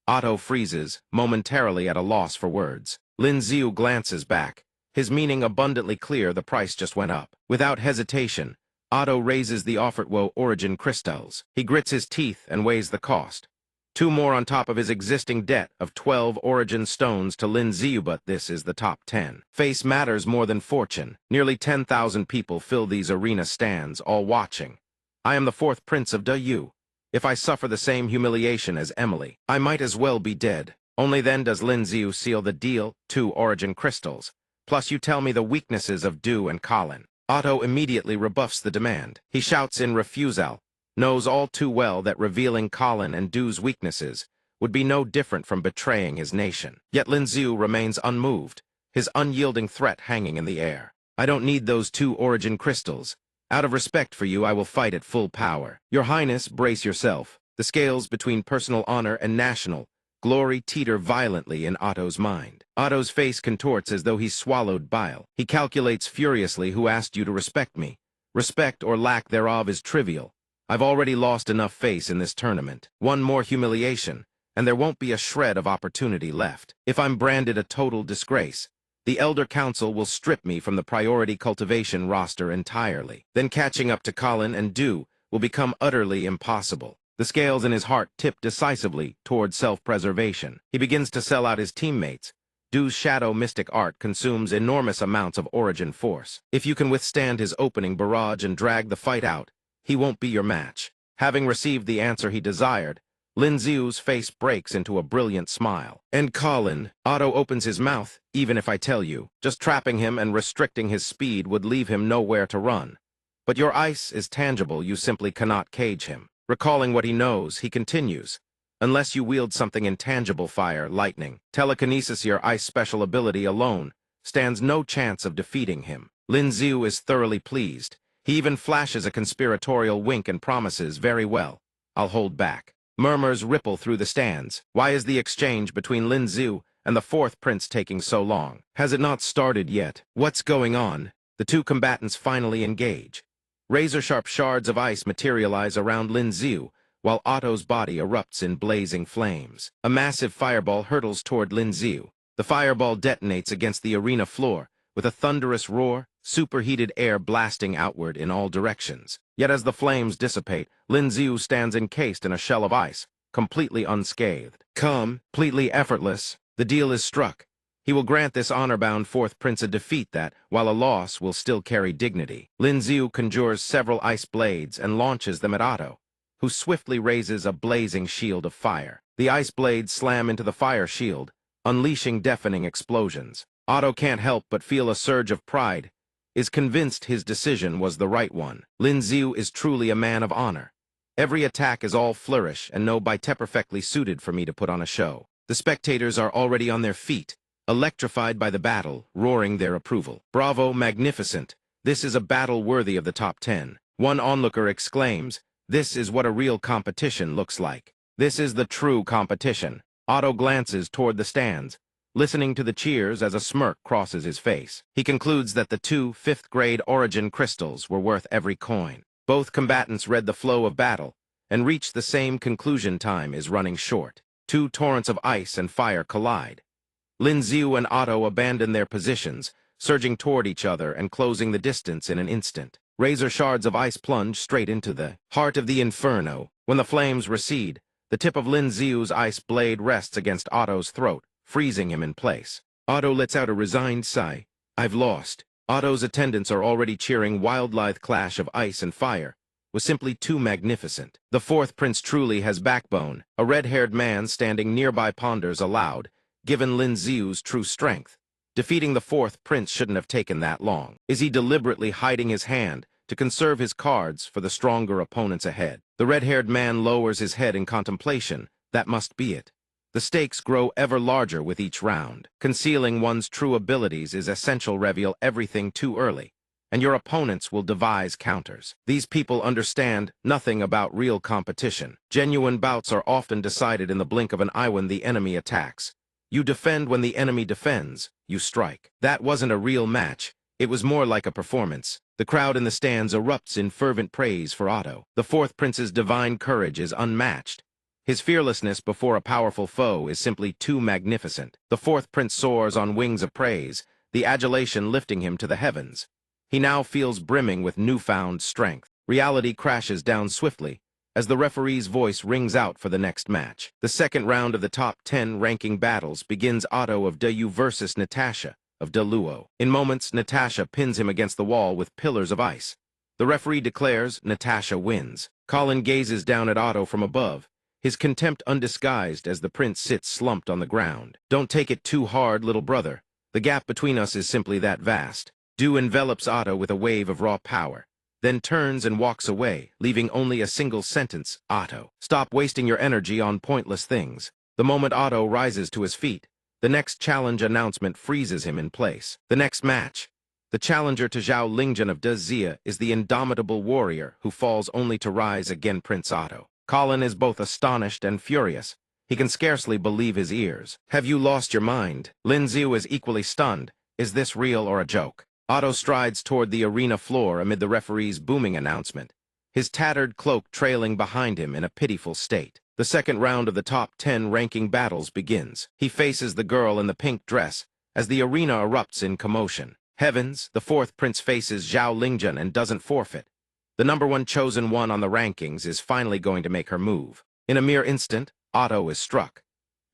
Otto freezes, momentarily at a loss for words. Lin Xiu glances back, his meaning abundantly clear. The price just went up. Without hesitation, Otto raises the offered origin crystals. He grits his teeth and weighs the cost. 2 more on top of his existing debt of 12 origin stones to Lin Ziyu, but this is the top 10. Face matters more than fortune. Nearly 10,000 people fill these arena stands, all watching. I am the 4th prince of De Yu. If I suffer the same humiliation as Emily, I might as well be dead. Only then does Lin Ziyu seal the deal, 2 origin crystals. Plus you tell me the weaknesses of Du and Colin. Otto immediately rebuffs the demand. He shouts in refusal, knows all too well that revealing Colin and Du's weaknesses would be no different from betraying his nation. Yet Lin Ziyu remains unmoved, his unyielding threat hanging in the air. I don't need those 2 origin crystals. Out of respect for you, I will fight at full power. Your Highness, brace yourself. The scales between personal honor and national glory teeter violently in Otto's mind. Otto's face contorts as though he's swallowed bile. He calculates furiously who asked you to respect me. Respect or lack thereof is trivial. I've already lost enough face in this tournament. One more humiliation, and there won't be a shred of opportunity left. If I'm branded a total disgrace, the Elder Council will strip me from the priority cultivation roster entirely. Then catching up to Colin and Du will become utterly impossible. The scales in his heart tip decisively toward self-preservation. He begins to sell out his teammates. Du's shadow mystic art consumes enormous amounts of origin force. If you can withstand his opening barrage and drag the fight out, he won't be your match. Having received the answer he desired, Lin Ziyu's face breaks into a brilliant smile. And Colin, Otto opens his mouth, even if I tell you. Just trapping him and restricting his speed would leave him nowhere to run. But your ice is tangible, you simply cannot cage him. Recalling what he knows, he continues. Unless you wield something intangible, fire, lightning, telekinesis, your ice special ability alone stands no chance of defeating him. Lin Ziyu is thoroughly pleased. He even flashes a conspiratorial wink and promises, very well, I'll hold back. Murmurs ripple through the stands. Why is the exchange between Lin Ziyu and the 4th prince taking so long? Has it not started yet? What's going on? The 2 combatants finally engage. Razor-sharp shards of ice materialize around Lin Ziyu, while Otto's body erupts in blazing flames. A massive fireball hurtles toward Lin Ziyu. The fireball detonates against the arena floor, with a thunderous roar, superheated air blasting outward in all directions. Yet as the flames dissipate, Lin Ziyu stands encased in a shell of ice, completely unscathed. Completely effortless, the deal is struck. He will grant this honor-bound 4th prince a defeat that, while a loss, will still carry dignity. Lin Ziyu conjures several ice blades and launches them at Otto, who swiftly raises a blazing shield of fire. The ice blades slam into the fire shield, unleashing deafening explosions. Otto can't help but feel a surge of pride, is convinced his decision was the right one. Lin Ziyu is truly a man of honor. Every attack is all flourish and no bite perfectly suited for me to put on a show. The spectators are already on their feet, electrified by the battle, roaring their approval. Bravo, magnificent. This is a battle worthy of the top 10. One onlooker exclaims, this is what a real competition looks like. This is the true competition. Otto glances toward the stands, listening to the cheers as a smirk crosses his face. He concludes that the 2 5th-grade origin crystals were worth every coin. Both combatants read the flow of battle and reached the same conclusion: time is running short. 2 torrents of ice and fire collide. Lin Ziyu and Otto abandon their positions, surging toward each other and closing the distance in an instant. Razor shards of ice plunge straight into the heart of the inferno. When the flames recede, the tip of Lin Ziyu's ice blade rests against Otto's throat, freezing him in place. Otto lets out a resigned sigh. I've lost. Otto's attendants are already cheering. Wildlife clash of ice and fire was simply too magnificent. The 4th prince truly has backbone. A red-haired man standing nearby ponders aloud, given Lin Ziyu's true strength. Defeating the 4th prince shouldn't have taken that long. Is he deliberately hiding his hand to conserve his cards for the stronger opponents ahead? The red-haired man lowers his head in contemplation. That must be it. The stakes grow ever larger with each round. Concealing one's true abilities is essential. Reveal everything too early, and your opponents will devise counters. These people understand nothing about real competition. Genuine bouts are often decided in the blink of an eye. When the enemy attacks, you defend. When the enemy defends, you strike. That wasn't a real match. It was more like a performance. The crowd in the stands erupts in fervent praise for Otto. The 4th prince's divine courage is unmatched. His fearlessness before a powerful foe is simply too magnificent. The 4th prince soars on wings of praise, the adulation lifting him to the heavens. He now feels brimming with newfound strength. Reality crashes down swiftly as the referee's voice rings out for the next match. The second round of the top 10 ranking battles begins Otto of Dayu versus Natasha of Daluo. In moments, Natasha pins him against the wall with pillars of ice. The referee declares Natasha wins. Colin gazes down at Otto from above, his contempt undisguised as the prince sits slumped on the ground. Don't take it too hard, little brother. The gap between us is simply that vast. Du envelops Otto with a wave of raw power, then turns and walks away, leaving only a single sentence, Otto. Stop wasting your energy on pointless things. The moment Otto rises to his feet, the next challenge announcement freezes him in place. The next match. The challenger to Zhao Lingjun of Dezia is the indomitable warrior who falls only to rise again Prince Otto. Colin is both astonished and furious. He can scarcely believe his ears. Have you lost your mind? Lin Xiu is equally stunned. Is this real or a joke? Otto strides toward the arena floor amid the referee's booming announcement, his tattered cloak trailing behind him in a pitiful state. The second round of the top 10 ranking battles begins. He faces the girl in the pink dress as the arena erupts in commotion. Heavens, the fourth prince faces Zhao Lingjun and doesn't forfeit. The #1 chosen one on the rankings is finally going to make her move. In a mere instant, Otto is struck.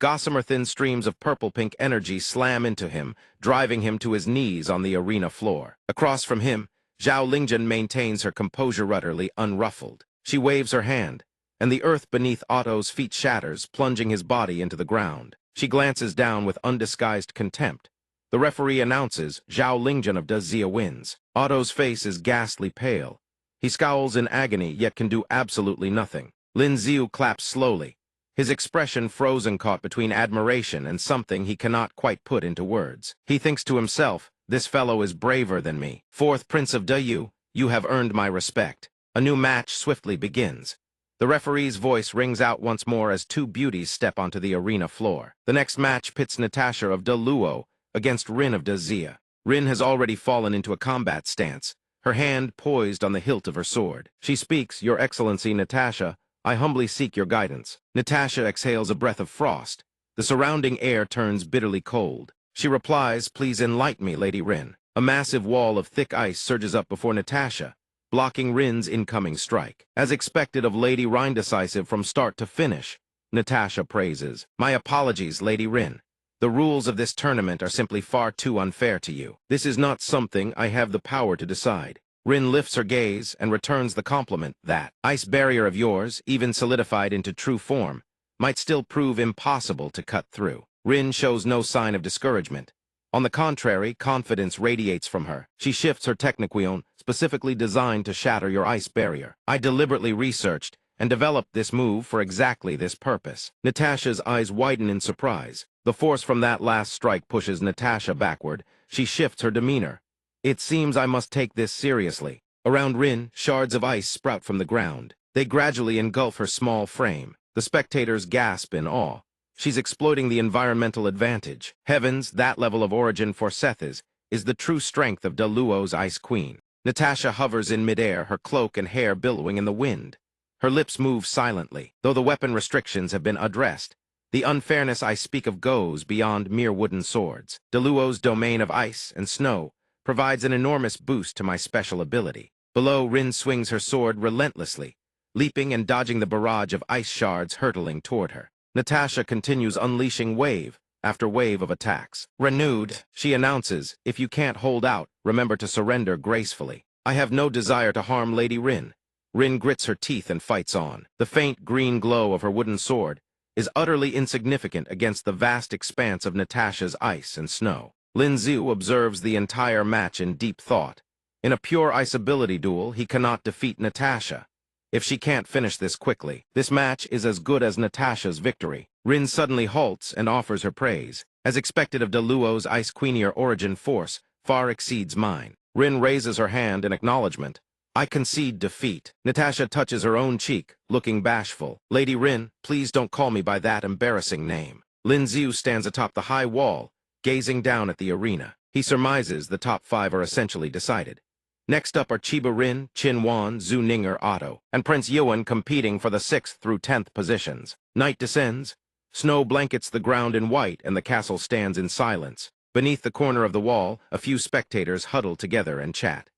Gossamer thin streams of purple-pink energy slam into him, driving him to his knees on the arena floor. Across from him, Zhao Lingjun maintains her composure utterly unruffled. She waves her hand, and the earth beneath Otto's feet shatters, plunging his body into the ground. She glances down with undisguised contempt. The referee announces Zhao Lingjun of Dezia wins. Otto's face is ghastly pale. He scowls in agony, yet can do absolutely nothing. Lin Xiu claps slowly, his expression frozen caught between admiration and something he cannot quite put into words. He thinks to himself, this fellow is braver than me. Fourth Prince of Dayu, you have earned my respect. A new match swiftly begins. The referee's voice rings out once more as two beauties step onto the arena floor. The next match pits Natasha of Daluo against Rin of Dezia. Rin has already fallen into a combat stance, her hand poised on the hilt of her sword. She speaks, Your Excellency Natasha, I humbly seek your guidance. Natasha exhales a breath of frost. The surrounding air turns bitterly cold. She replies, Please enlighten me, Lady Rin. A massive wall of thick ice surges up before Natasha, blocking Rin's incoming strike. As expected of Lady Rin, decisive from start to finish, Natasha praises, My apologies, Lady Rin. The rules of this tournament are simply far too unfair to you. This is not something I have the power to decide. Rin lifts her gaze and returns the compliment. That ice barrier of yours, even solidified into true form, might still prove impossible to cut through. Rin shows no sign of discouragement. On the contrary, confidence radiates from her. She shifts her techniquion, specifically designed to shatter your ice barrier. I deliberately researched and developed this move for exactly this purpose. Natasha's eyes widen in surprise. The force from that last strike pushes Natasha backward. She shifts her demeanor. It seems I must take this seriously. Around Rin, shards of ice sprout from the ground. They gradually engulf her small frame. The spectators gasp in awe. She's exploiting the environmental advantage. Heavens, that level of origin for Seth's is the true strength of Daluo's Ice Queen. Natasha hovers in midair, her cloak and hair billowing in the wind. Her lips move silently. Though the weapon restrictions have been addressed, the unfairness I speak of goes beyond mere wooden swords. Daluo's domain of ice and snow provides an enormous boost to my special ability. Below, Rin swings her sword relentlessly, leaping and dodging the barrage of ice shards hurtling toward her. Natasha continues unleashing wave after wave of attacks. Renewed, she announces, If you can't hold out, remember to surrender gracefully. I have no desire to harm Lady Rin. Rin grits her teeth and fights on. The faint green glow of her wooden sword is utterly insignificant against the vast expanse of Natasha's ice and snow. Lin Xiu observes the entire match in deep thought. In a pure ice ability duel, he cannot defeat Natasha. If she can't finish this quickly, this match is as good as Natasha's victory. Rin suddenly halts and offers her praise. As expected of Daluo's Ice Queenier origin force, far exceeds mine. Rin raises her hand in acknowledgement. I concede defeat. Natasha touches her own cheek, looking bashful. Lady Rin, please don't call me by that embarrassing name. Lin Xiu stands atop the high wall, gazing down at the arena. He surmises the top 5 are essentially decided. Next up are Chiba Rin, Qin Wan, Zhu Ninger, Otto, and Prince Yuan competing for the 6th through 10th positions. Night descends. Snow blankets the ground in white, and the castle stands in silence. Beneath the corner of the wall, a few spectators huddle together and chat.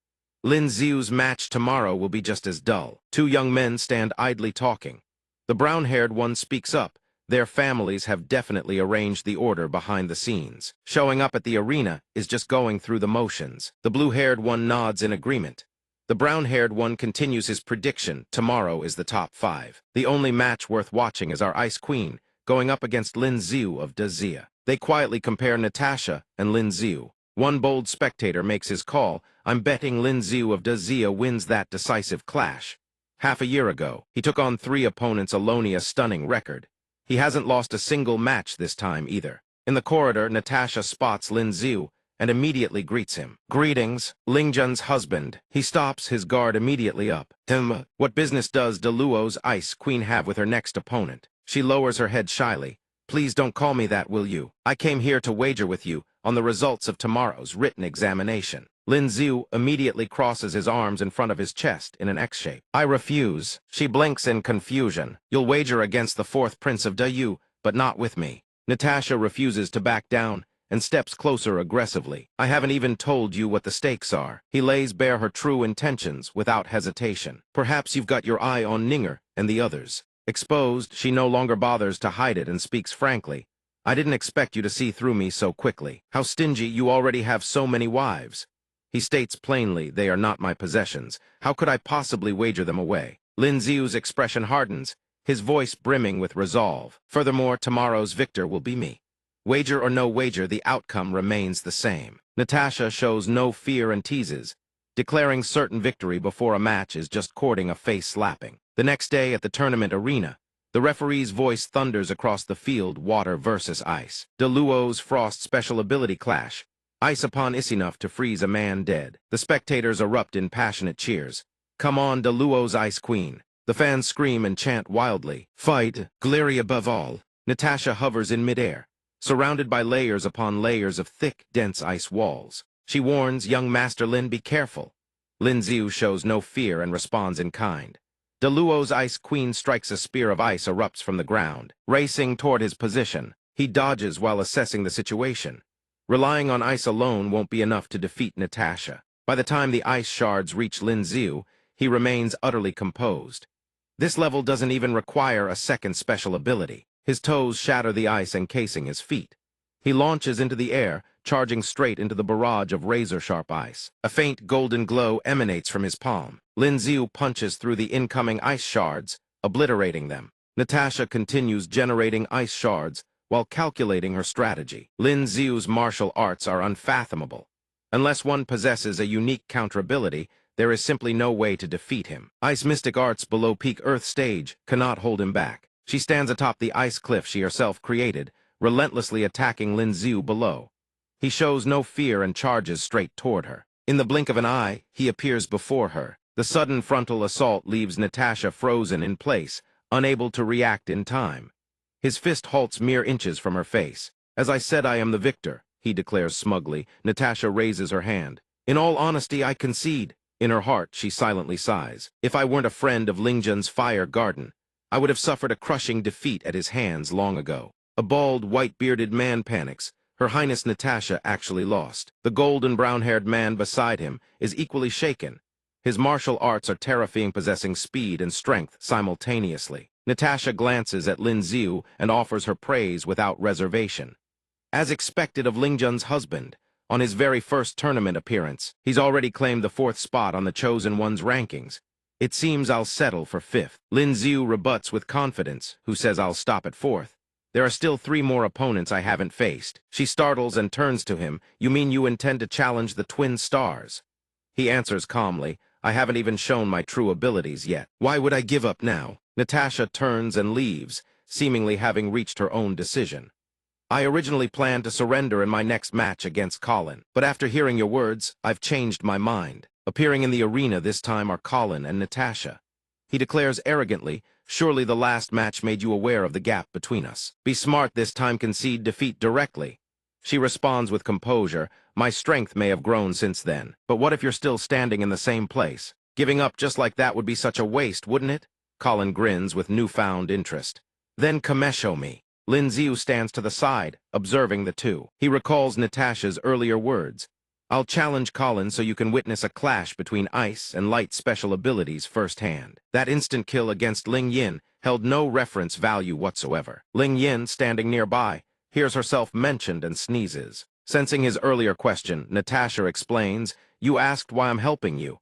Lin Xiu's match tomorrow will be just as dull. Two young men stand idly talking. The brown-haired one speaks up. Their families have definitely arranged the order behind the scenes. Showing up at the arena is just going through the motions. The blue-haired one nods in agreement. The brown-haired one continues his prediction. Tomorrow is the top 5. The only match worth watching is our Ice Queen, going up against Lin Xiu of Dazia. They quietly compare Natasha and Lin Xiu. One bold spectator makes his call. I'm betting Lin Xiu of Dazia wins that decisive clash. Half a year ago, he took on 3 opponents alone, a stunning record. He hasn't lost a single match this time either. In the corridor, Natasha spots Lin Xiu and immediately greets him. Greetings, Lingjun's husband. He stops, his guard immediately up. What business does Deluo's Ice Queen have with her next opponent? She lowers her head shyly. Please don't call me that, will you? I came here to wager with you on the results of tomorrow's written examination. Lin Xiu immediately crosses his arms in front of his chest in an X shape. I refuse. She blinks in confusion. You'll wager against the 4th Prince of Dayu, but not with me. Natasha refuses to back down and steps closer aggressively. I haven't even told you what the stakes are. He lays bare her true intentions without hesitation. Perhaps you've got your eye on Ninger and the others. Exposed, she no longer bothers to hide it and speaks frankly. I didn't expect you to see through me so quickly. How stingy, you already have so many wives. He states plainly, they are not my possessions. How could I possibly wager them away? Lin Xiu's expression hardens, his voice brimming with resolve. Furthermore, tomorrow's victor will be me. Wager or no wager, the outcome remains the same. Natasha shows no fear and teases. Declaring certain victory before a match is just courting a face-slapping. The next day at the tournament arena, the referee's voice thunders across the field, water versus ice. Deluo's Frost special ability clash. Ice upon ice enough to freeze a man dead. The spectators erupt in passionate cheers. Come on, Deluo's Ice Queen. The fans scream and chant wildly. Fight, glary above all. Natasha hovers in midair, surrounded by layers upon layers of thick, dense ice walls. She warns young Master Lin, be careful. Lin Xiu shows no fear and responds in kind. Deluo's Ice Queen strikes a spear of ice erupts from the ground. Racing toward his position, he dodges while assessing the situation. Relying on ice alone won't be enough to defeat Natasha. By the time the ice shards reach Lin Xiu, he remains utterly composed. This level doesn't even require a second special ability. His toes shatter the ice encasing his feet. He launches into the air, charging straight into the barrage of razor-sharp ice. A faint golden glow emanates from his palm. Lin Xiu punches through the incoming ice shards, obliterating them. Natasha continues generating ice shards while calculating her strategy. Lin Xiu's martial arts are unfathomable. Unless one possesses a unique counter-ability, there is simply no way to defeat him. Ice mystic arts below peak Earth stage cannot hold him back. She stands atop the ice cliff she herself created, relentlessly attacking Lin Xiu below. He shows no fear and charges straight toward her. In the blink of an eye, he appears before her. The sudden frontal assault leaves Natasha frozen in place, unable to react in time. His fist halts mere inches from her face. As I said, I am the victor, he declares smugly. Natasha raises her hand. In all honesty, I concede. In her heart, she silently sighs. If I weren't a friend of Lingjun's fire garden, I would have suffered a crushing defeat at his hands long ago. A bald, white-bearded man panics. Her Highness Natasha actually lost. The golden brown-haired man beside him is equally shaken. His martial arts are terrifying, possessing speed and strength simultaneously. Natasha glances at Lin Xiu and offers her praise without reservation. As expected of Lingjun's husband, on his very first tournament appearance, he's already claimed the 4th spot on the Chosen One's rankings. It seems I'll settle for 5th. Lin Xiu rebuts with confidence, who says I'll stop at 4th. There are still 3 more opponents I haven't faced. She startles and turns to him. You mean you intend to challenge the twin stars? He answers calmly, I haven't even shown my true abilities yet. Why would I give up now? Natasha turns and leaves, seemingly having reached her own decision. I originally planned to surrender in my next match against Colin, but after hearing your words, I've changed my mind. Appearing in the arena this time are Colin and Natasha. He declares arrogantly, surely the last match made you aware of the gap between us. Be smart this time, concede defeat directly. She responds with composure, my strength may have grown since then, but what if you're still standing in the same place? Giving up just like that would be such a waste, wouldn't it? Colin grins with newfound interest. Then Kamesho me. Lin Xiu stands to the side, observing the two. He recalls Natasha's earlier words. I'll challenge Colin so you can witness a clash between ice and light special abilities firsthand. That instant kill against Ling Yin held no reference value whatsoever. Ling Yin, standing nearby, hears herself mentioned and sneezes. Sensing his earlier question, Natasha explains, "You asked why I'm helping you.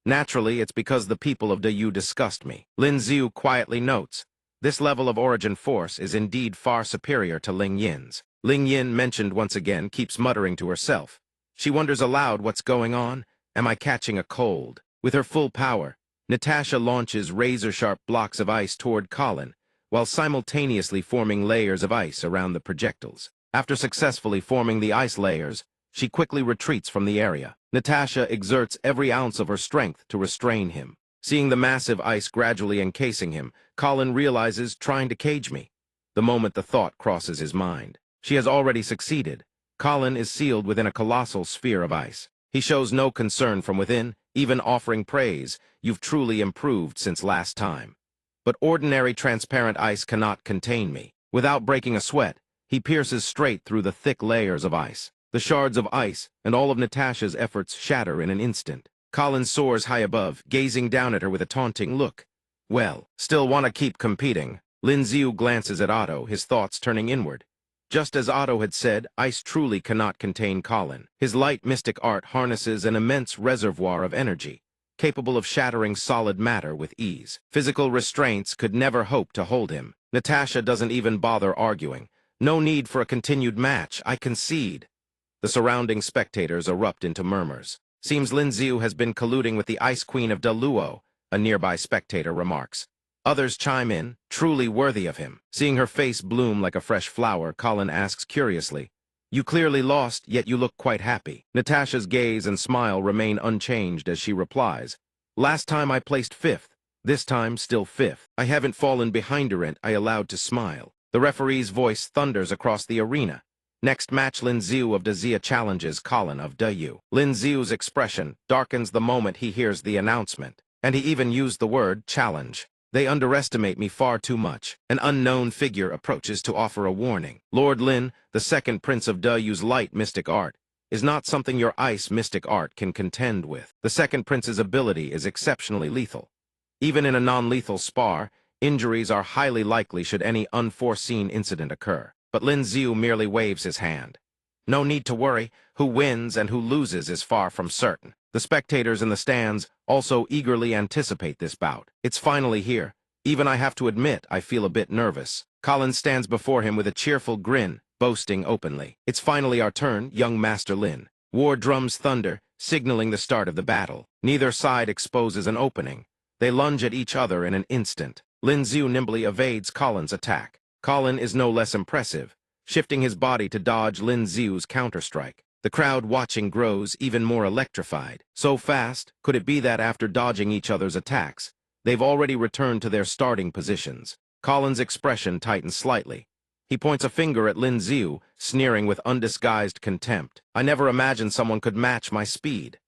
Naturally, it's because the people of Dayu disgust me." Lin Xiu quietly notes, "This level of origin force is indeed far superior to Ling Yin's." Ling Yin, mentioned once again, keeps muttering to herself. She wonders aloud what's going on. Am I catching a cold? With her full power, Natasha launches razor-sharp blocks of ice toward Colin, while simultaneously forming layers of ice around the projectiles. After successfully forming the ice layers, she quickly retreats from the area. Natasha exerts every ounce of her strength to restrain him. Seeing the massive ice gradually encasing him, Colin realizes trying to cage me. The moment the thought crosses his mind, she has already succeeded. Colin is sealed within a colossal sphere of ice. He shows no concern from within, even offering praise. "You've truly improved since last time." But ordinary transparent ice cannot contain me. Without breaking a sweat, he pierces straight through the thick layers of ice. The shards of ice and all of Natasha's efforts shatter in an instant. Colin soars high above, gazing down at her with a taunting look. "Well, still want to keep competing?" Lin Xiu glances at Otto, his thoughts turning inward. Just as Otto had said, ice truly cannot contain Colin. His light mystic art harnesses an immense reservoir of energy, capable of shattering solid matter with ease. Physical restraints could never hope to hold him. Natasha doesn't even bother arguing. "No need for a continued match, I concede." The surrounding spectators erupt into murmurs. "Seems Lin Xiu has been colluding with the Ice Queen of Daluo," a nearby spectator remarks. Others chime in, "Truly worthy of him." Seeing her face bloom like a fresh flower, Colin asks curiously, "You clearly lost, yet you look quite happy." Natasha's gaze and smile remain unchanged as she replies, "Last time I placed 5th, this time still 5th. I haven't fallen behind her, and I allowed to smile." The referee's voice thunders across the arena. Next match, Lin Xiu of Dazia challenges Colin of Dayu. Lin Xiu's expression darkens the moment he hears the announcement, and he even used the word challenge. "They underestimate me far too much." An unknown figure approaches to offer a warning. "Lord Lin, the second prince of Dayu's light mystic art, is not something your ice mystic art can contend with. The second prince's ability is exceptionally lethal. Even in a non-lethal spar, injuries are highly likely should any unforeseen incident occur." But Lin Xiu merely waves his hand. "No need to worry. Who wins and who loses is far from certain." The spectators in the stands also eagerly anticipate this bout. It's finally here. Even I have to admit I feel a bit nervous. Colin stands before him with a cheerful grin, boasting openly. "It's finally our turn, young Master Lin." War drums thunder, signaling the start of the battle. Neither side exposes an opening. They lunge at each other in an instant. Lin Xiu nimbly evades Colin's attack. Colin is no less impressive, shifting his body to dodge Lin Xiu's counterstrike. The crowd watching grows even more electrified. So fast, could it be that after dodging each other's attacks, they've already returned to their starting positions? Colin's expression tightens slightly. He points a finger at Lin Xiu, sneering with undisguised contempt. "I never imagined someone could match my speed."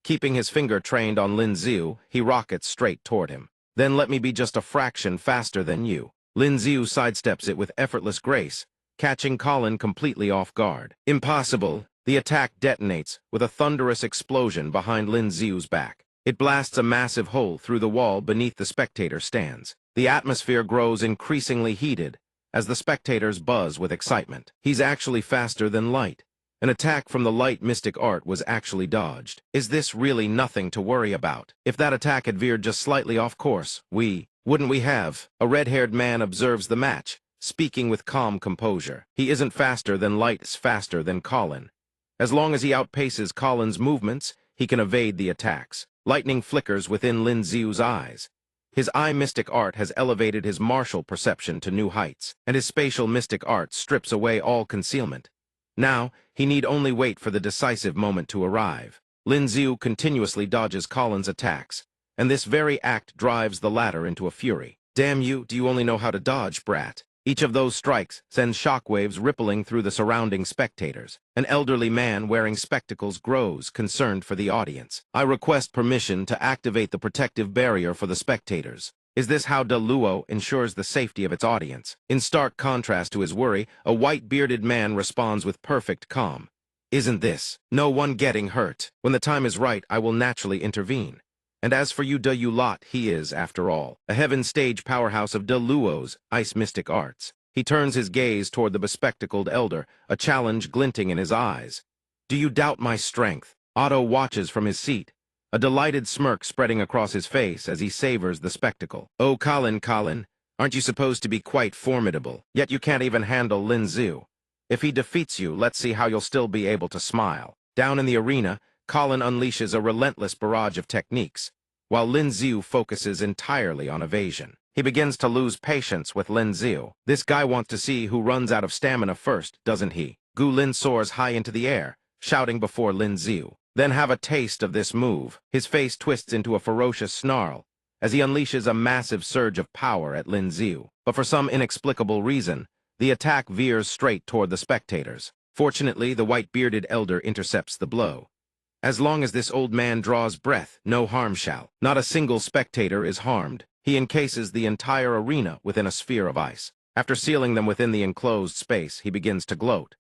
Keeping his finger trained on Lin Xiu, he rockets straight toward him. "Then let me be just a fraction faster than you." Lin Xiu sidesteps it with effortless grace, catching Colin completely off guard. "Impossible." The attack detonates with a thunderous explosion behind Lin Xiu's back. It blasts a massive hole through the wall beneath the spectator stands. The atmosphere grows increasingly heated as the spectators buzz with excitement. He's actually faster than light. An attack from the light mystic art was actually dodged. Is this really nothing to worry about? If that attack had veered just slightly off course, wouldn't we have? A red-haired man observes the match, speaking with calm composure. He isn't faster than light's faster than Colin. As long as he outpaces Colin's movements, he can evade the attacks. Lightning flickers within Lin Xiu's eyes. His eye mystic art has elevated his martial perception to new heights, and his spatial mystic art strips away all concealment. Now, he need only wait for the decisive moment to arrive. Lin Xiu continuously dodges Colin's attacks, and this very act drives the latter into a fury. "Damn you, do you only know how to dodge, brat?" Each of those strikes sends shockwaves rippling through the surrounding spectators. An elderly man wearing spectacles grows, concerned for the audience. "I request permission to activate the protective barrier for the spectators." Is this how Daluo ensures the safety of its audience? In stark contrast to his worry, a white-bearded man responds with perfect calm. Isn't this? No one getting hurt. When the time is right, I will naturally intervene. And as for you De Yu lot, he is, after all, a heaven stage powerhouse of De Luo's ice mystic arts. He turns his gaze toward the bespectacled elder, a challenge glinting in his eyes. Do you doubt my strength? Otto watches from his seat, a delighted smirk spreading across his face as he savors the spectacle. Oh, Colin, aren't you supposed to be quite formidable? Yet you can't even handle Lin Zhu. If he defeats you, let's see how you'll still be able to smile. Down in the arena, Colin unleashes a relentless barrage of techniques, while Lin Zhu focuses entirely on evasion. He begins to lose patience with Lin Zhu. This guy wants to see who runs out of stamina first, doesn't he? Gu Lin soars high into the air, shouting before Lin Zhu. Then have a taste of this move. His face twists into a ferocious snarl as he unleashes a massive surge of power at Lin Zhu. But for some inexplicable reason, the attack veers straight toward the spectators. Fortunately, the white-bearded elder intercepts the blow. As long as this old man draws breath, no harm shall. Not a single spectator is harmed. He encases the entire arena within a sphere of ice. After sealing them within the enclosed space, he begins to gloat.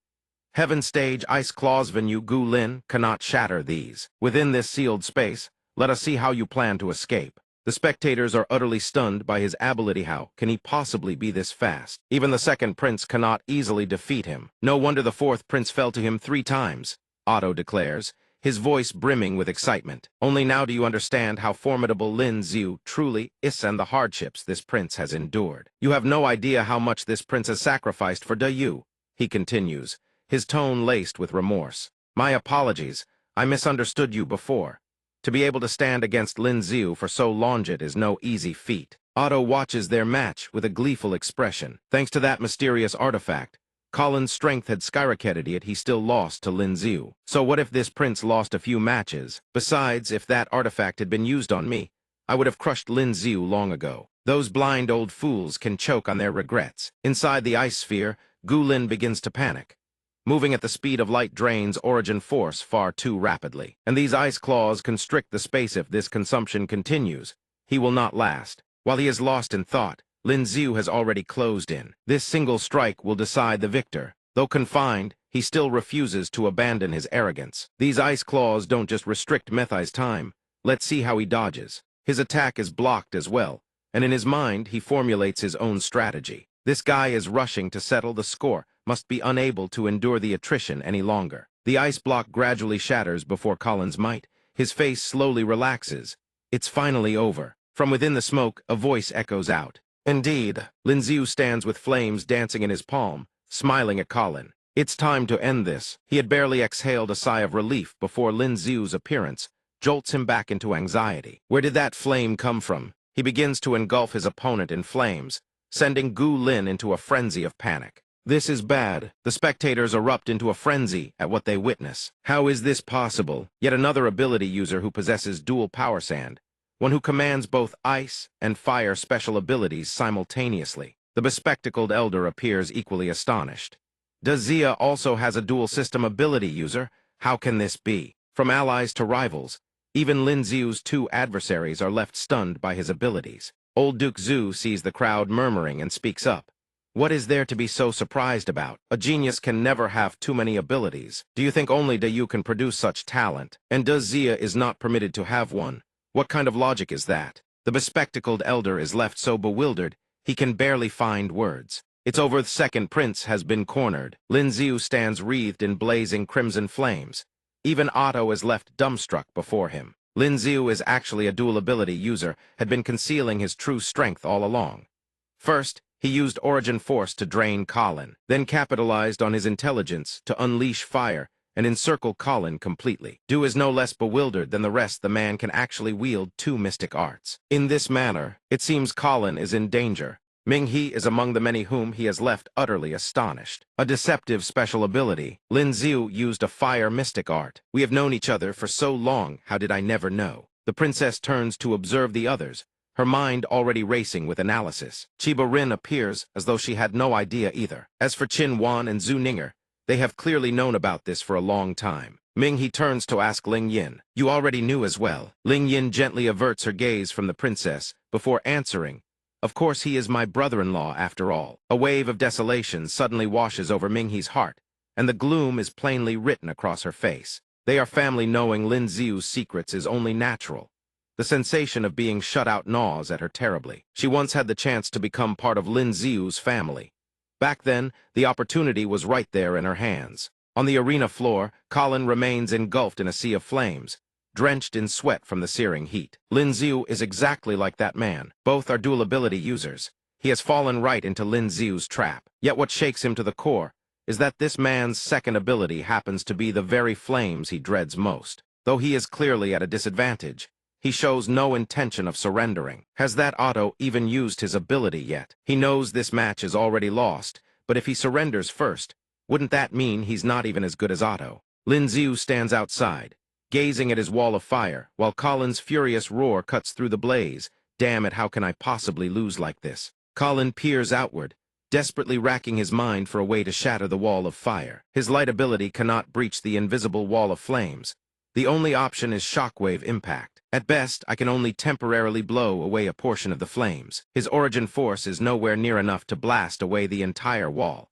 Heaven stage ice claws Venue Gu Lin cannot shatter these. Within this sealed space, let us see how you plan to escape. The spectators are utterly stunned by his ability. How can he possibly be this fast? Even the second prince cannot easily defeat him. No wonder the fourth prince fell to him 3 times, Otto declares, his voice brimming with excitement. Only now do you understand how formidable Lin Zhu truly is and the hardships this prince has endured. You have no idea how much this prince has sacrificed for De Yu, he continues, his tone laced with remorse. My apologies, I misunderstood you before. To be able to stand against Lin Zhu for so long is no easy feat. Otto watches their match with a gleeful expression. Thanks to that mysterious artifact, Colin's strength had skyrocketed, yet he still lost to Lin Zhu. So what if this prince lost a few matches? Besides, if that artifact had been used on me, I would have crushed Lin Zhu long ago. Those blind old fools can choke on their regrets. Inside the ice sphere, Gu Lin begins to panic. Moving at the speed of light drains origin force far too rapidly. And these ice claws constrict the space. If this consumption continues, he will not last. While he is lost in thought, Lin Zhu has already closed in. This single strike will decide the victor. Though confined, he still refuses to abandon his arrogance. These ice claws don't just restrict Methai's time. Let's see how he dodges. His attack is blocked as well, and in his mind he formulates his own strategy. This guy is rushing to settle the score, must be unable to endure the attrition any longer. The ice block gradually shatters before Colin's might. His face slowly relaxes. It's finally over. From within the smoke, a voice echoes out. Indeed, Lin Zhu stands with flames dancing in his palm, smiling at Colin. It's time to end this. He had barely exhaled a sigh of relief before Lin Zhu's appearance jolts him back into anxiety. Where did that flame come from? He begins to engulf his opponent in flames, sending Gu Lin into a frenzy of panic. This is bad. The spectators erupt into a frenzy at what they witness. How is this possible? Yet another ability user who possesses dual power sand, one who commands both ice and fire special abilities simultaneously. The bespectacled elder appears equally astonished. Does Zia also has a dual system ability user? How can this be? From allies to rivals, even Lin Zhu's 2 adversaries are left stunned by his abilities. Old Duke Zhu sees the crowd murmuring and speaks up. What is there to be so surprised about? A genius can never have too many abilities. Do you think only De Yu can produce such talent? And does Zia is not permitted to have one? What kind of logic is that? The bespectacled elder is left so bewildered, he can barely find words. It's over. The second prince has been cornered. Lin Zhu stands wreathed in blazing crimson flames. Even Otto is left dumbstruck before him. Lin Zhu is actually a dual ability user, had been concealing his true strength all along. First, he used origin force to drain Colin, then capitalized on his intelligence to unleash fire and encircle Colin completely. Du is no less bewildered than the rest. The man can actually wield 2 mystic arts. In this manner, it seems Colin is in danger. Ming-He is among the many whom he has left utterly astonished. A deceptive special ability. Lin Zhu used a fire mystic art. We have known each other for so long, how did I never know? The princess turns to observe the others, her mind already racing with analysis. Chiba Rin appears as though she had no idea either. As for Qin Wan and Zhu Ninger, they have clearly known about this for a long time. Ming-He turns to ask Ling Yin. You already knew as well. Ling Yin gently averts her gaze from the princess before answering. Of course he is my brother-in-law after all. A wave of desolation suddenly washes over Ming-He's heart and the gloom is plainly written across her face. They are family, knowing Lin Xiu's secrets is only natural. The sensation of being shut out gnaws at her terribly. She once had the chance to become part of Lin Xiu's family. Back then, the opportunity was right there in her hands. On the arena floor, Colin remains engulfed in a sea of flames, drenched in sweat from the searing heat. Lin Xiu is exactly like that man. Both are dual ability users. He has fallen right into Lin Xiu's trap. Yet what shakes him to the core is that this man's second ability happens to be the very flames he dreads most. Though he is clearly at a disadvantage, he shows no intention of surrendering. Has that Otto even used his ability yet? He knows this match is already lost, but if he surrenders first, wouldn't that mean he's not even as good as Otto? Lin Xiu stands outside, gazing at his wall of fire, while Colin's furious roar cuts through the blaze. Damn it, how can I possibly lose like this? Colin peers outward, desperately racking his mind for a way to shatter the wall of fire. His light ability cannot breach the invisible wall of flames. The only option is shockwave impact. At best, I can only temporarily blow away a portion of the flames. His origin force is nowhere near enough to blast away the entire wall.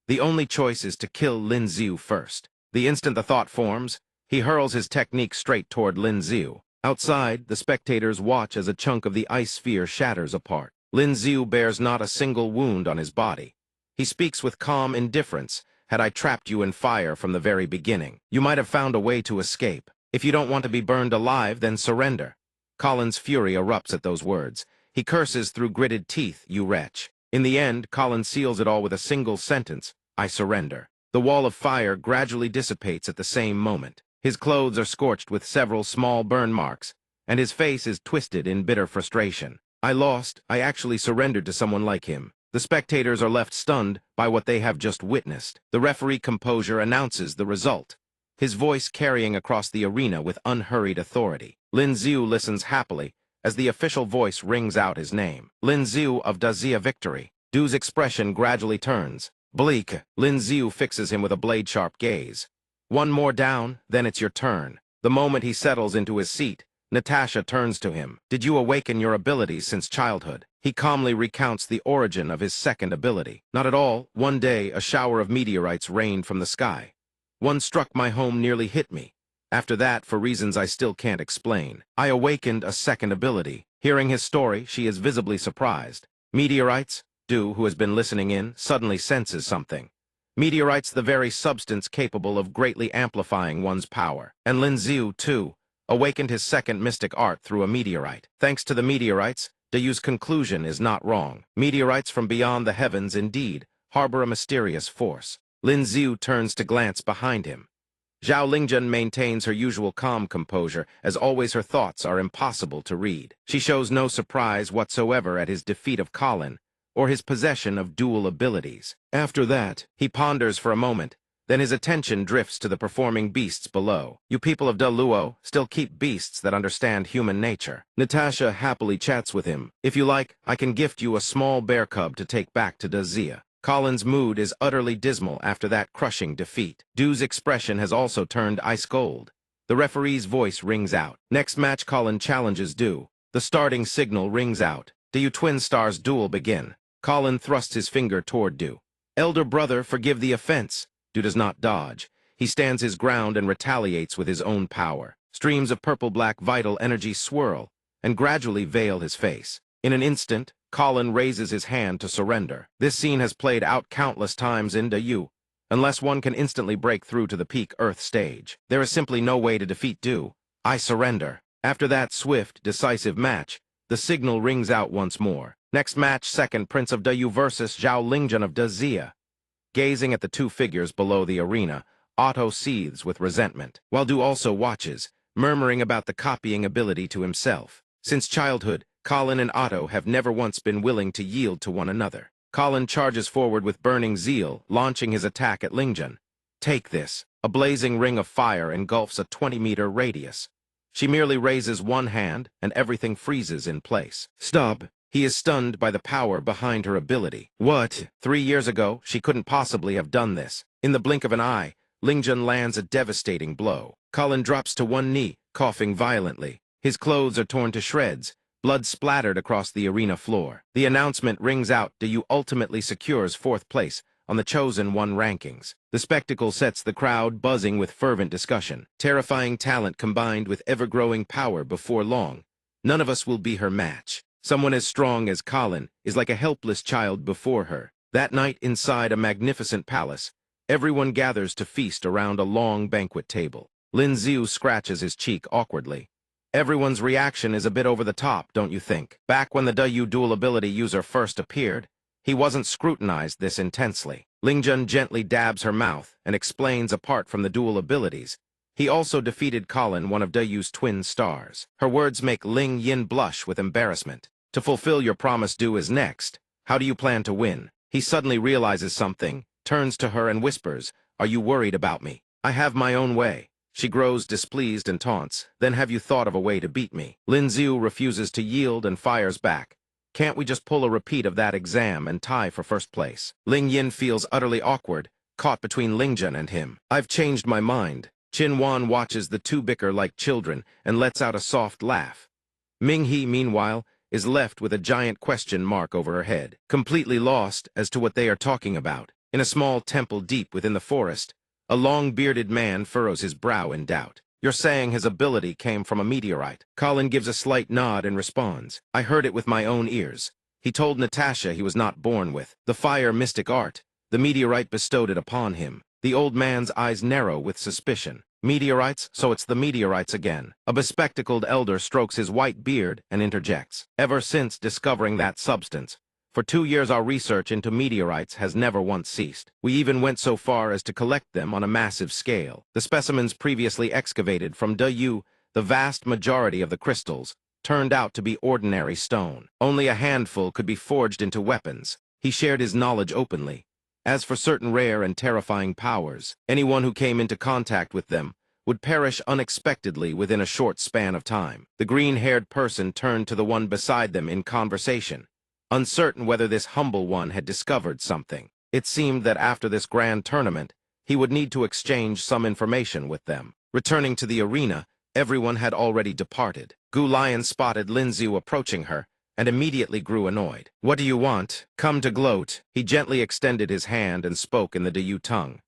The only choice is to kill Lin Xiu first. The instant the thought forms, he hurls his technique straight toward Lin Xiu. Outside, the spectators watch as a chunk of the ice sphere shatters apart. Lin Xiu bears not a single wound on his body. He speaks with calm indifference. Had I trapped you in fire from the very beginning, you might have found a way to escape. If you don't want to be burned alive, then surrender. Colin's fury erupts at those words. He curses through gritted teeth, you wretch. In the end, Colin seals it all with a single sentence: I surrender. The wall of fire gradually dissipates at the same moment. His clothes are scorched with several small burn marks, and his face is twisted in bitter frustration. I lost. I actually surrendered to someone like him. The spectators are left stunned by what they have just witnessed. The referee composure announces the result, his voice carrying across the arena with unhurried authority. Lin Xiu listens happily as the official voice rings out his name. Lin Xiu of Dazia victory. Du's expression gradually turns bleak. Lin Xiu fixes him with a blade-sharp gaze. One more down, then it's your turn. The moment he settles into his seat, Natasha turns to him. Did you awaken your abilities since childhood? He calmly recounts the origin of his second ability. Not at all. One day, a shower of meteorites rained from the sky. One struck my home, nearly hit me. After that, for reasons I still can't explain, I awakened a second ability. Hearing his story, she is visibly surprised. Meteorites? Du, who has been listening in, suddenly senses something. Meteorites, the very substance capable of greatly amplifying one's power. And Lin Xiu, too, awakened his second mystic art through a meteorite. Thanks to the meteorites, Dayu's conclusion is not wrong. Meteorites from beyond the heavens indeed harbor a mysterious force. Lin Xiu turns to glance behind him. Zhao Lingjun maintains her usual calm composure, as always her thoughts are impossible to read. She shows no surprise whatsoever at his defeat of Colin, or his possession of dual abilities. After that, he ponders for a moment, then his attention drifts to the performing beasts below. You people of Da Luo still keep beasts that understand human nature. Natasha happily chats with him. If you like, I can gift you a small bear cub to take back to Dazia. Colin's mood is utterly dismal after that crushing defeat. Du's expression has also turned ice cold. The referee's voice rings out. Next match, Colin challenges Du. The starting signal rings out. Do you twin stars duel begin? Colin thrusts his finger toward Du. Elder brother, forgive the offense. Du does not dodge. He stands his ground and retaliates with his own power. Streams of purple-black vital energy swirl and gradually veil his face. In an instant, Colin raises his hand to surrender. This scene has played out countless times in Du, unless one can instantly break through to the peak Earth stage. There is simply no way to defeat Du. I surrender. After that swift, decisive match, the signal rings out once more. Next match, second Prince of Du versus Zhao Lingjun of Dazia. Gazing at the two figures below the arena, Otto seethes with resentment, while Du also watches, murmuring about the copying ability to himself. Since childhood, Colin and Otto have never once been willing to yield to one another. Colin charges forward with burning zeal, launching his attack at Lingjun. Take this. A blazing ring of fire engulfs a 20-meter radius. She merely raises one hand, and everything freezes in place. Stop. He is stunned by the power behind her ability. What? 3 years ago, she couldn't possibly have done this. In the blink of an eye, Lingjun lands a devastating blow. Colin drops to one knee, coughing violently. His clothes are torn to shreds, blood splattered across the arena floor. The announcement rings out. Du ultimately secures fourth place on the Chosen One rankings. The spectacle sets the crowd buzzing with fervent discussion. Terrifying talent combined with ever-growing power before long. None of us will be her match. Someone as strong as Colin is like a helpless child before her. That night inside a magnificent palace, everyone gathers to feast around a long banquet table. Lin Xiu scratches his cheek awkwardly. Everyone's reaction is a bit over the top, don't you think? Back when the DeYu dual ability user first appeared, he wasn't scrutinized this intensely. Lingjun gently dabs her mouth and explains apart from the dual abilities, he also defeated Colin, one of DeYu's twin stars. Her words make Ling Yin blush with embarrassment. To fulfill your promise due is next. How do you plan to win? He suddenly realizes something, turns to her and whispers, "Are you worried about me? I have my own way." She grows displeased and taunts, "Then have you thought of a way to beat me?" Lin Xiu refuses to yield and fires back. "Can't we just pull a repeat of that exam and tie for first place?" Ling Yin feels utterly awkward, caught between Lingjun and him. "I've changed my mind." Qin Wan watches the two bicker like children and lets out a soft laugh. Ming He, meanwhile, is left with a giant question mark over her head, completely lost as to what they are talking about. In a small temple deep within the forest, a long-bearded man furrows his brow in doubt. "You're saying his ability came from a meteorite?" Colin gives a slight nod and responds, "I heard it with my own ears. He told Natasha he was not born with the fire mystic art. The meteorite bestowed it upon him." The old man's eyes narrow with suspicion. "Meteorites? So it's the meteorites again." A bespectacled elder strokes his white beard and interjects, "Ever since discovering that substance, for 2 years our research into meteorites has never once ceased. We even went so far as to collect them on a massive scale. The specimens previously excavated from DeYu, the vast majority of the crystals, turned out to be ordinary stone. Only a handful could be forged into weapons." He shared his knowledge openly. As for certain rare and terrifying powers, anyone who came into contact with them would perish unexpectedly within a short span of time. The green-haired person turned to the one beside them in conversation, uncertain whether this humble one had discovered something. It seemed that after this grand tournament, he would need to exchange some information with them. Returning to the arena, everyone had already departed. Gu Lion spotted Lin Xiu approaching her, and immediately grew annoyed. "What do you want? Come to gloat." He gently extended his hand and spoke in the DeYu tongue.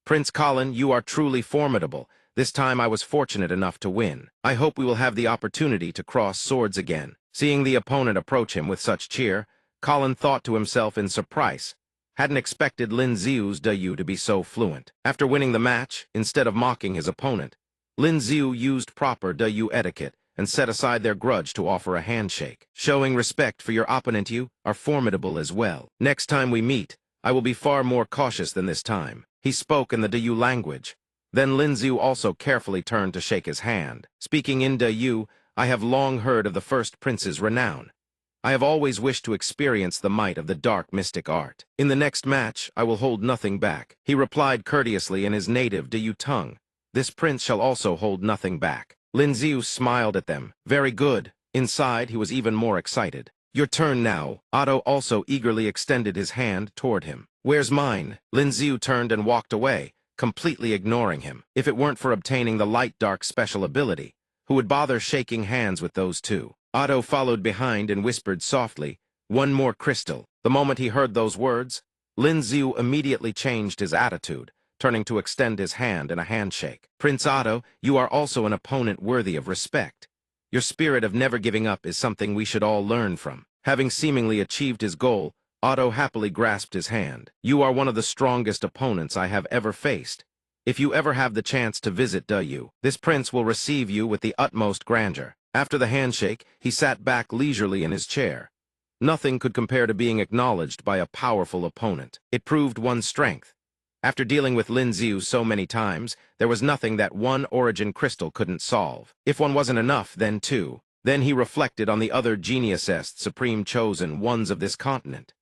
"Prince Colin, you are truly formidable. This time I was fortunate enough to win. I hope we will have the opportunity to cross swords again." Seeing the opponent approach him with such cheer, Colin thought to himself in surprise. Hadn't expected Lin Xiu's DeYu to be so fluent. After winning the match, instead of mocking his opponent, Lin Xiu used proper DeYu etiquette and set aside their grudge to offer a handshake. "Showing respect for your opponent, you are formidable as well. Next time we meet, I will be far more cautious than this time." He spoke in the DeYu language. Then Lin Xiu also carefully turned to shake his hand. "Speaking in DeYu, I have long heard of the first prince's renown. I have always wished to experience the might of the dark mystic art. In the next match, I will hold nothing back." He replied courteously in his native DeYu tongue. "This prince shall also hold nothing back." Lin Xiu smiled at them. "Very good." Inside, he was even more excited. "Your turn now." Otto also eagerly extended his hand toward him. "Where's mine?" Lin Xiu turned and walked away, completely ignoring him. If it weren't for obtaining the light-dark special ability, who would bother shaking hands with those two? Otto followed behind and whispered softly, "One more crystal." The moment he heard those words, Lin Xiu immediately changed his attitude, turning to extend his hand in a handshake. "Prince Otto, you are also an opponent worthy of respect. Your spirit of never giving up is something we should all learn from." Having seemingly achieved his goal, Otto happily grasped his hand. "You are one of the strongest opponents I have ever faced. If you ever have the chance to visit DeYu, this prince will receive you with the utmost grandeur." After the handshake, he sat back leisurely in his chair. Nothing could compare to being acknowledged by a powerful opponent. It proved one's strength. After dealing with Lin Xiu so many times, there was nothing that one origin crystal couldn't solve. If one wasn't enough, then two. Then he reflected on the other geniusest supreme chosen ones of this continent.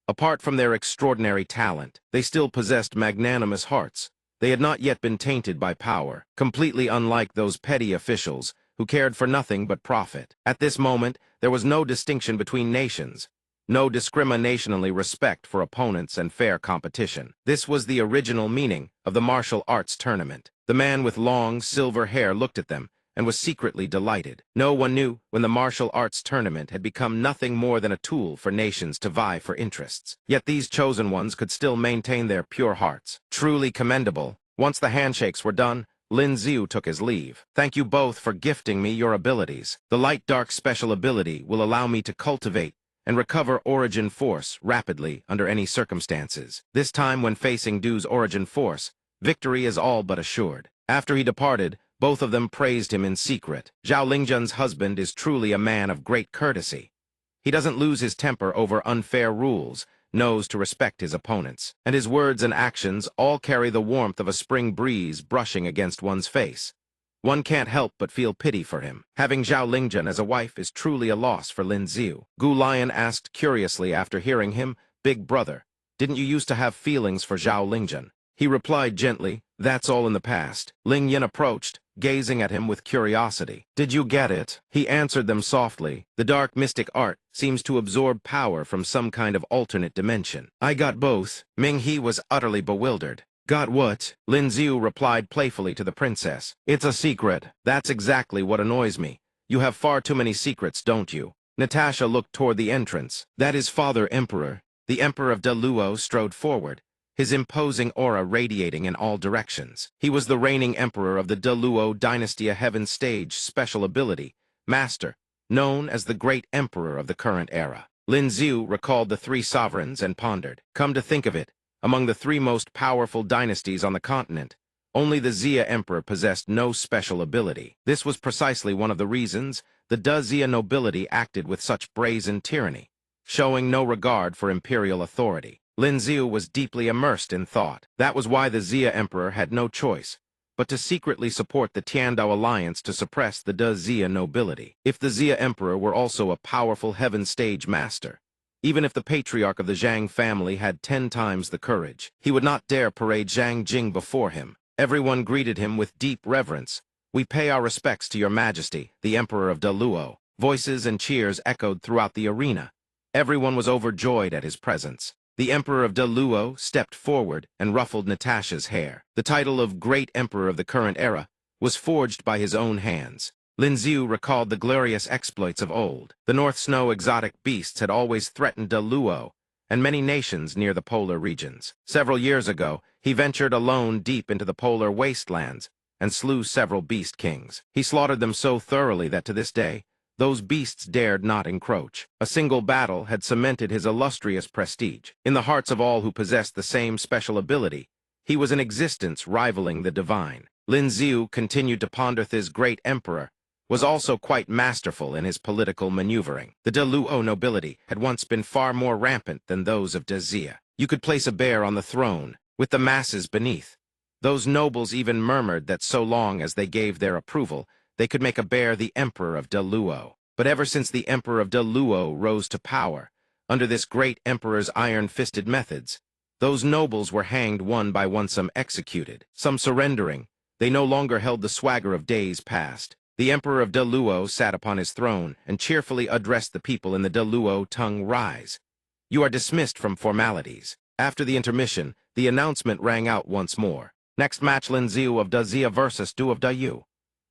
Apart from their extraordinary talent, they still possessed magnanimous hearts. They had not yet been tainted by power, completely unlike those petty officials who cared for nothing but profit. At this moment, there was no distinction between nations. No discriminationally respect for opponents and fair competition. This was the original meaning of the martial arts tournament. The man with long, silver hair looked at them and was secretly delighted. No one knew when the martial arts tournament had become nothing more than a tool for nations to vie for interests. Yet these chosen ones could still maintain their pure hearts. Truly commendable. Once the handshakes were done, Lin Xiu took his leave. Thank you both for gifting me your abilities. The light-dark special ability will allow me to cultivate and recover origin force rapidly under any circumstances. This time when facing Du's origin force, victory is all but assured. After he departed, both of them praised him in secret. Zhao Lingzhen's husband is truly a man of great courtesy. He doesn't lose his temper over unfair rules, knows to respect his opponents, and his words and actions all carry the warmth of a spring breeze brushing against one's face. One can't help but feel pity for him. Having Zhao Lingzhen as a wife is truly a loss for Lin Xiu. Gu Lion asked curiously after hearing him, "Big brother, didn't you used to have feelings for Zhao Lingzhen?" He replied gently, "That's all in the past." Ling Yin approached, gazing at him with curiosity. "Did you get it?" He answered them softly. "The dark mystic art seems to absorb power from some kind of alternate dimension." "I got both." Ming He was utterly bewildered. "Got what?" Lin Xiu replied playfully to the princess. "It's a secret." "That's exactly what annoys me. You have far too many secrets, don't you?" Natasha looked toward the entrance. "That is Father Emperor." The Emperor of Deluo strode forward, his imposing aura radiating in all directions. He was the reigning emperor of the Deluo Dynasty, a Heaven Stage special ability, Master, known as the Great Emperor of the current era. Lin Xiu recalled the three sovereigns and pondered. Come to think of it, among the three most powerful dynasties on the continent, only the Xia Emperor possessed no special ability. This was precisely one of the reasons the Xia nobility acted with such brazen tyranny, showing no regard for imperial authority. Lin Xiu was deeply immersed in thought. That was why the Xia Emperor had no choice but to secretly support the Tiandao alliance to suppress the Xia nobility. If the Xia Emperor were also a powerful Heaven Stage master, even if the patriarch of the Zhang family had 10 times the courage, he would not dare parade Zhang Jing before him. Everyone greeted him with deep reverence. "We pay our respects to your majesty, the Emperor of Deluo." Voices and cheers echoed throughout the arena. Everyone was overjoyed at his presence. The Emperor of Deluo stepped forward and ruffled Natasha's hair. The title of Great Emperor of the current era was forged by his own hands. Lin Xiu recalled the glorious exploits of old. The North Snow exotic beasts had always threatened Deluo and many nations near the polar regions. Several years ago, he ventured alone deep into the polar wastelands and slew several beast kings. He slaughtered them so thoroughly that to this day, those beasts dared not encroach. A single battle had cemented his illustrious prestige. In the hearts of all who possessed the same special ability, he was an existence rivaling the divine. Lin Xiu continued to ponder. This great emperor was also quite masterful in his political maneuvering. The Deluo nobility had once been far more rampant than those of Xia. You could place a bear on the throne, with the masses beneath. Those nobles even murmured that so long as they gave their approval, they could make a bear the Emperor of Deluo. But ever since the Emperor of Deluo rose to power, under this great emperor's iron-fisted methods, those nobles were hanged one by one, some executed, some surrendering. They no longer held the swagger of days past. The Emperor of Deluo sat upon his throne and cheerfully addressed the people in the Deluo tongue. "Rise. You are dismissed from formalities." After the intermission, the announcement rang out once more. Next match, Lin Xiu of Xia versus Du of Yu.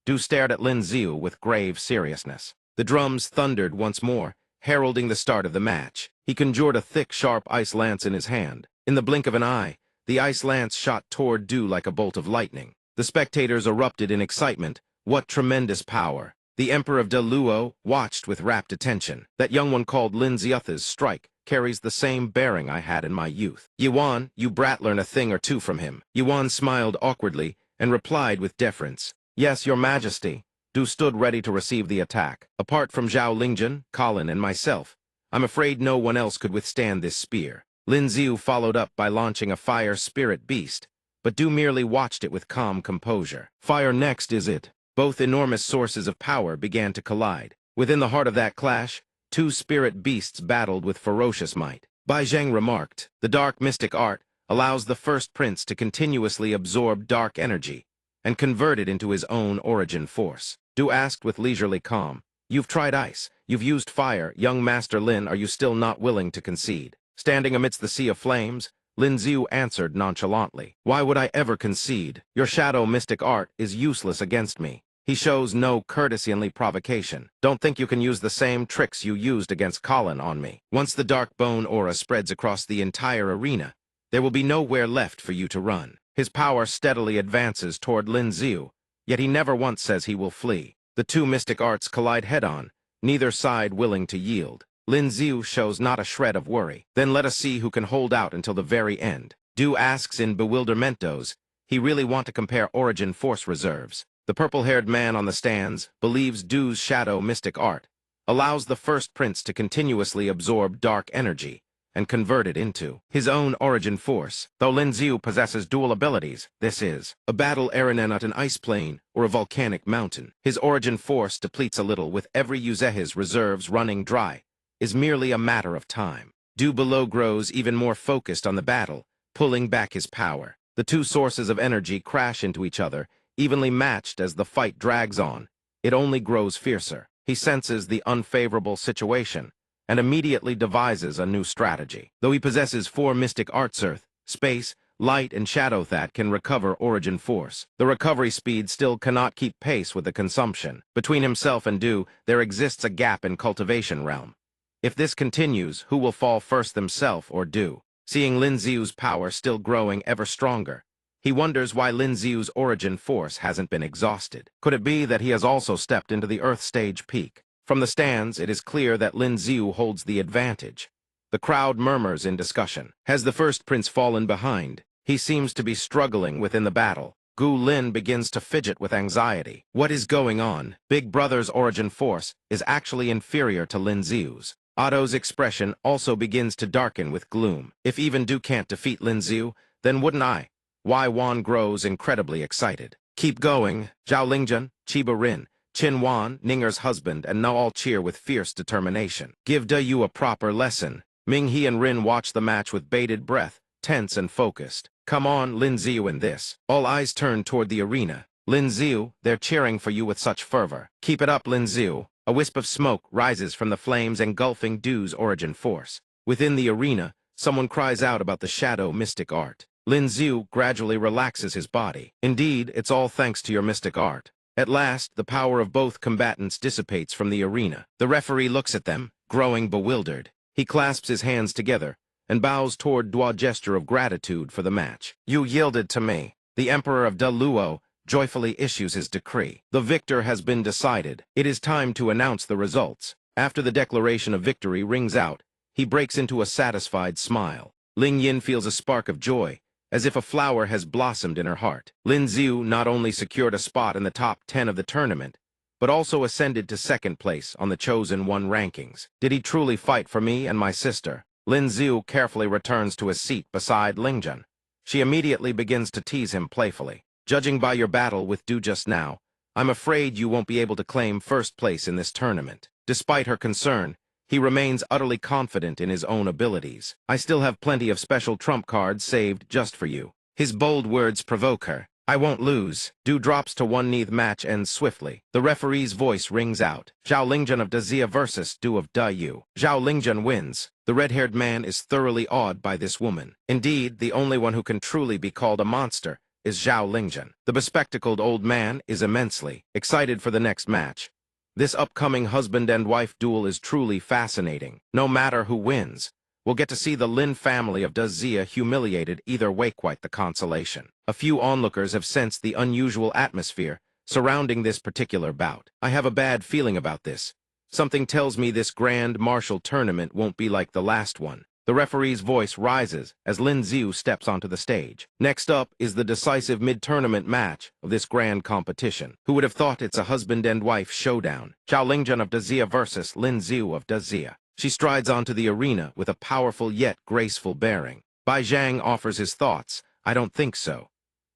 Du stared at Lin Xiu with grave seriousness. The drums thundered once more, heralding the start of the match. He conjured a thick, sharp ice lance in his hand. In the blink of an eye, the ice lance shot toward Du like a bolt of lightning. The spectators erupted in excitement. What tremendous power! The Emperor of Deluo watched with rapt attention. That young one called Lin Xiu's strike carries the same bearing I had in my youth. "Yuan, you brat, learn a thing or two from him." Yuan smiled awkwardly and replied with deference, "Yes, your majesty." Du stood ready to receive the attack. Apart from Zhao Lingzhen, Colin, and myself, I'm afraid no one else could withstand this spear. Lin Xiu followed up by launching a fire spirit beast, but Du merely watched it with calm composure. Fire next, is it? Both enormous sources of power began to collide. Within the heart of that clash, two spirit beasts battled with ferocious might. Bai Zheng remarked, "The dark mystic art allows the first prince to continuously absorb dark energy and convert it into his own origin force." Du asked with leisurely calm, "You've tried ice, you've used fire, young Master Lin, are you still not willing to concede?" Standing amidst the sea of flames, Lin Xiu answered nonchalantly, "Why would I ever concede? Your shadow mystic art is useless against me. He shows no courtesyly provocation. Don't think you can use the same tricks you used against Colin on me. Once the dark bone aura spreads across the entire arena, there will be nowhere left for you to run. His power steadily advances toward Lin Xiu, yet he never once says he will flee. The two mystic arts collide head-on, neither side willing to yield. Lin Xiu shows not a shred of worry. Then let us see who can hold out until the very end. Du asks in bewildermentos, he really want to compare origin force reserves. The purple-haired man on the stands believes Du's shadow mystic art allows the first prince to continuously absorb dark energy and convert it into his own origin force. Though Lin Xiu possesses dual abilities, this is a battle arena at an ice plain or a volcanic mountain. His origin force depletes a little with every Yuzehi's reserves running dry, is merely a matter of time. Du below grows even more focused on the battle, pulling back his power. The two sources of energy crash into each other, evenly matched as the fight drags on. It only grows fiercer. He senses the unfavorable situation and immediately devises a new strategy. Though he possesses 4 mystic arts earth, space, light, and shadow that can recover origin force, the recovery speed still cannot keep pace with the consumption. Between himself and Du, there exists a gap in cultivation realm. If this continues, who will fall first, himself or Du? Seeing Lin Xiu's power still growing ever stronger, he wonders why Lin Xiu's origin force hasn't been exhausted. Could it be that he has also stepped into the Earth stage peak? From the stands, it is clear that Lin Xiu holds the advantage. The crowd murmurs in discussion. Has the first prince fallen behind? He seems to be struggling within the battle. Gu Lin begins to fidget with anxiety. What is going on? Big Brother's origin force is actually inferior to Lin Xiu's. Otto's expression also begins to darken with gloom. If even Du can't defeat Lin Xiu, then wouldn't I? Wai Wan grows incredibly excited. Keep going. Zhao Lingjun, Chiba Rin, Qin Wan, Ninger's husband, and now all cheer with fierce determination. Give De Yu a proper lesson. Ming He and Rin watch the match with bated breath, tense and focused. Come on, Lin Xiu, in this. All eyes turn toward the arena. Lin Xiu, they're cheering for you with such fervor. Keep it up, Lin Xiu. A wisp of smoke rises from the flames engulfing Du's origin force. Within the arena, someone cries out about the shadow mystic art. Lin Xiu gradually relaxes his body. Indeed, it's all thanks to your mystic art. At last, the power of both combatants dissipates from the arena. The referee looks at them, growing bewildered. He clasps his hands together and bows toward Du, a gesture of gratitude for the match. You yielded to me. The Emperor of De Luo joyfully issues his decree. The victor has been decided. It is time to announce the results. After the declaration of victory rings out, he breaks into a satisfied smile. Ling Yin feels a spark of joy, as if a flower has blossomed in her heart. Lin Xiu not only secured a spot in the top 10 of the tournament, but also ascended to second place on the Chosen One rankings. Did he truly fight for me and my sister? Lin Xiu carefully returns to his seat beside Lingjun. She immediately begins to tease him playfully. Judging by your battle with Du just now, I'm afraid you won't be able to claim first place in this tournament. Despite her concern, he remains utterly confident in his own abilities. I still have plenty of special trump cards saved just for you. His bold words provoke her. I won't lose. Du drops to one knee. The match ends swiftly. The referee's voice rings out. Zhao Lingjun of Dazia versus Du of Da Yu. Zhao Lingjun wins. The red-haired man is thoroughly awed by this woman. Indeed, the only one who can truly be called a monster is Zhao Lingjun. The bespectacled old man is immensely excited for the next match. This upcoming husband and wife duel is truly fascinating. No matter who wins, we'll get to see the Lin family of Dazia humiliated either way. Quite the consolation. A few onlookers have sensed the unusual atmosphere surrounding this particular bout. I have a bad feeling about this. Something tells me this grand martial tournament won't be like the last one. The referee's voice rises as Lin Xiu steps onto the stage. Next up is the decisive mid-tournament match of this grand competition. Who would have thought it's a husband and wife showdown? Zhao Lingjun of Dazia versus Lin Xiu of Dazia. She strides onto the arena with a powerful yet graceful bearing. Bai Zhang offers his thoughts. I don't think so.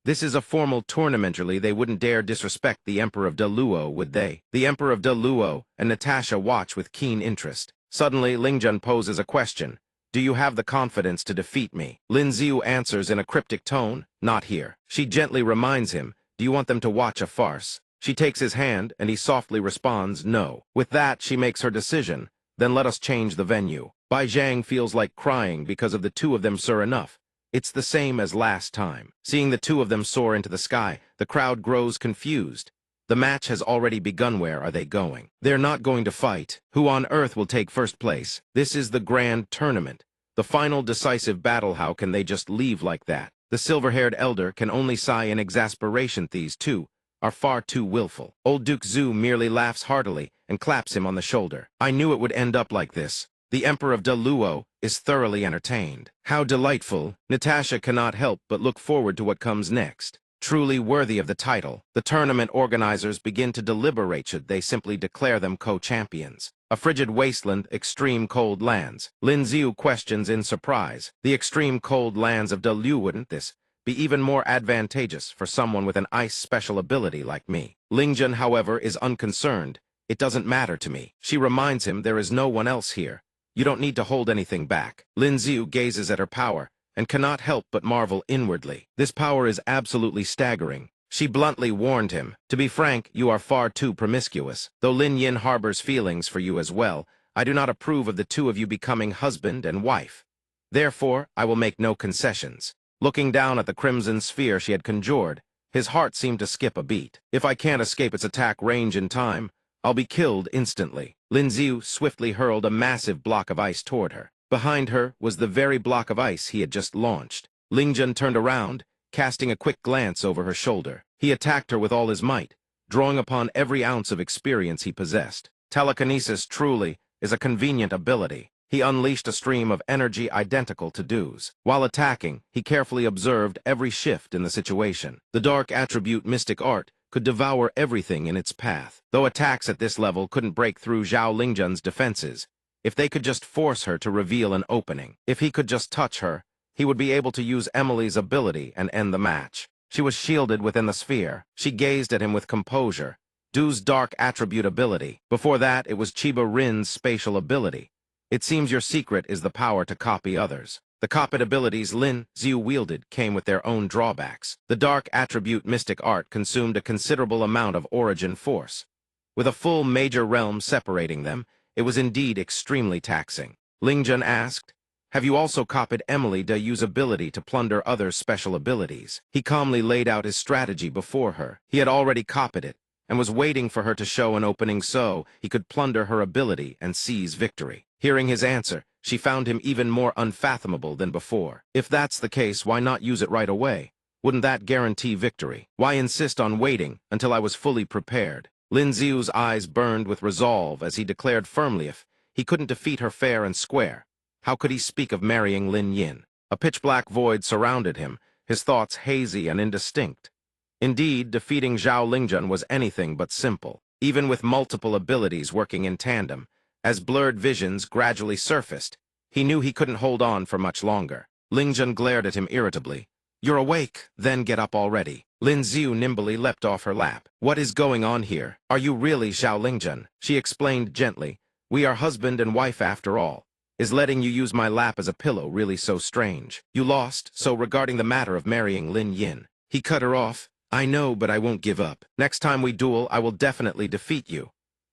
This is a formal tournament. They wouldn't dare disrespect the Emperor of De Luo, would they? The Emperor of De Luo and Natasha watch with keen interest. Suddenly, Lingjun poses a question. Do you have the confidence to defeat me? Lin Xiu answers in a cryptic tone, not here. She gently reminds him, do you want them to watch a farce? She takes his hand, and he softly responds, no. With that, she makes her decision. Then let us change the venue. Bai Zhang feels like crying because of the two of them, sure enough. It's the same as last time. Seeing the two of them soar into the sky, the crowd grows confused. The match has already begun. Where are they going? They're not going to fight. Who on earth will take first place? This is the grand tournament. The final decisive battle. How can they just leave like that? The silver-haired elder can only sigh in exasperation. These two are far too willful. Old Duke Zhu merely laughs heartily and claps him on the shoulder. I knew it would end up like this. The Emperor of Deluo is thoroughly entertained. How delightful. Natasha cannot help but look forward to what comes next. Truly worthy of the title, the tournament organizers begin to deliberate. Should they simply declare them co-champions? A frigid wasteland, extreme cold lands. Lin Xiu questions in surprise. The extreme cold lands of Deluo. Wouldn't this be even more advantageous for someone with an ice special ability like me? Lingjun, however, is unconcerned. It doesn't matter to me. She reminds him there is no one else here. You don't need to hold anything back. Lin Xiu gazes at her power and cannot help but marvel inwardly. This power is absolutely staggering. She bluntly warned him, to be frank, you are far too promiscuous. Though Lin Yin harbors feelings for you as well, I do not approve of the two of you becoming husband and wife. Therefore, I will make no concessions. Looking down at the crimson sphere she had conjured, his heart seemed to skip a beat. If I can't escape its attack range in time, I'll be killed instantly. Lin Xiu swiftly hurled a massive block of ice toward her. Behind her was the very block of ice he had just launched. Lingjun turned around, casting a quick glance over her shoulder. He attacked her with all his might, drawing upon every ounce of experience he possessed. Telekinesis truly is a convenient ability. He unleashed a stream of energy identical to Du's. While attacking, he carefully observed every shift in the situation. The dark attribute mystic art could devour everything in its path. Though attacks at this level couldn't break through Zhao Lingjun's defenses, if they could just force her to reveal an opening, if he could just touch her, he would be able to use Emily's ability and end the match. She was shielded within the sphere. She gazed at him with composure. Du's dark attribute ability. Before that, it was Chiba Rin's spatial ability. It seems your secret is the power to copy others. The copied abilities Lin Xiu wielded came with their own drawbacks. The dark attribute mystic art consumed a considerable amount of origin force. With a full major realm separating them, it was indeed extremely taxing. Lingjun asked, have you also copied Emily Yu's ability to plunder others' special abilities? He calmly laid out his strategy before her. He had already copied it, and was waiting for her to show an opening so he could plunder her ability and seize victory. Hearing his answer, she found him even more unfathomable than before. If that's the case, why not use it right away? Wouldn't that guarantee victory? Why insist on waiting until I was fully prepared? Lin Xiu's eyes burned with resolve as he declared firmly if he couldn't defeat her fair and square, how could he speak of marrying Lin Yin? A pitch-black void surrounded him, his thoughts hazy and indistinct. Indeed, defeating Zhao Lingjun was anything but simple, even with multiple abilities working in tandem. As blurred visions gradually surfaced, he knew he couldn't hold on for much longer. Lingjun glared at him irritably. You're awake, then get up already. Lin Xiu nimbly leapt off her lap. What is going on here? Are you really Zhao Lingjun? She explained gently. We are husband and wife after all. Is letting you use my lap as a pillow really so strange? You lost, so regarding the matter of marrying Lin Yin. He cut her off. I know, but I won't give up. Next time we duel, I will definitely defeat you.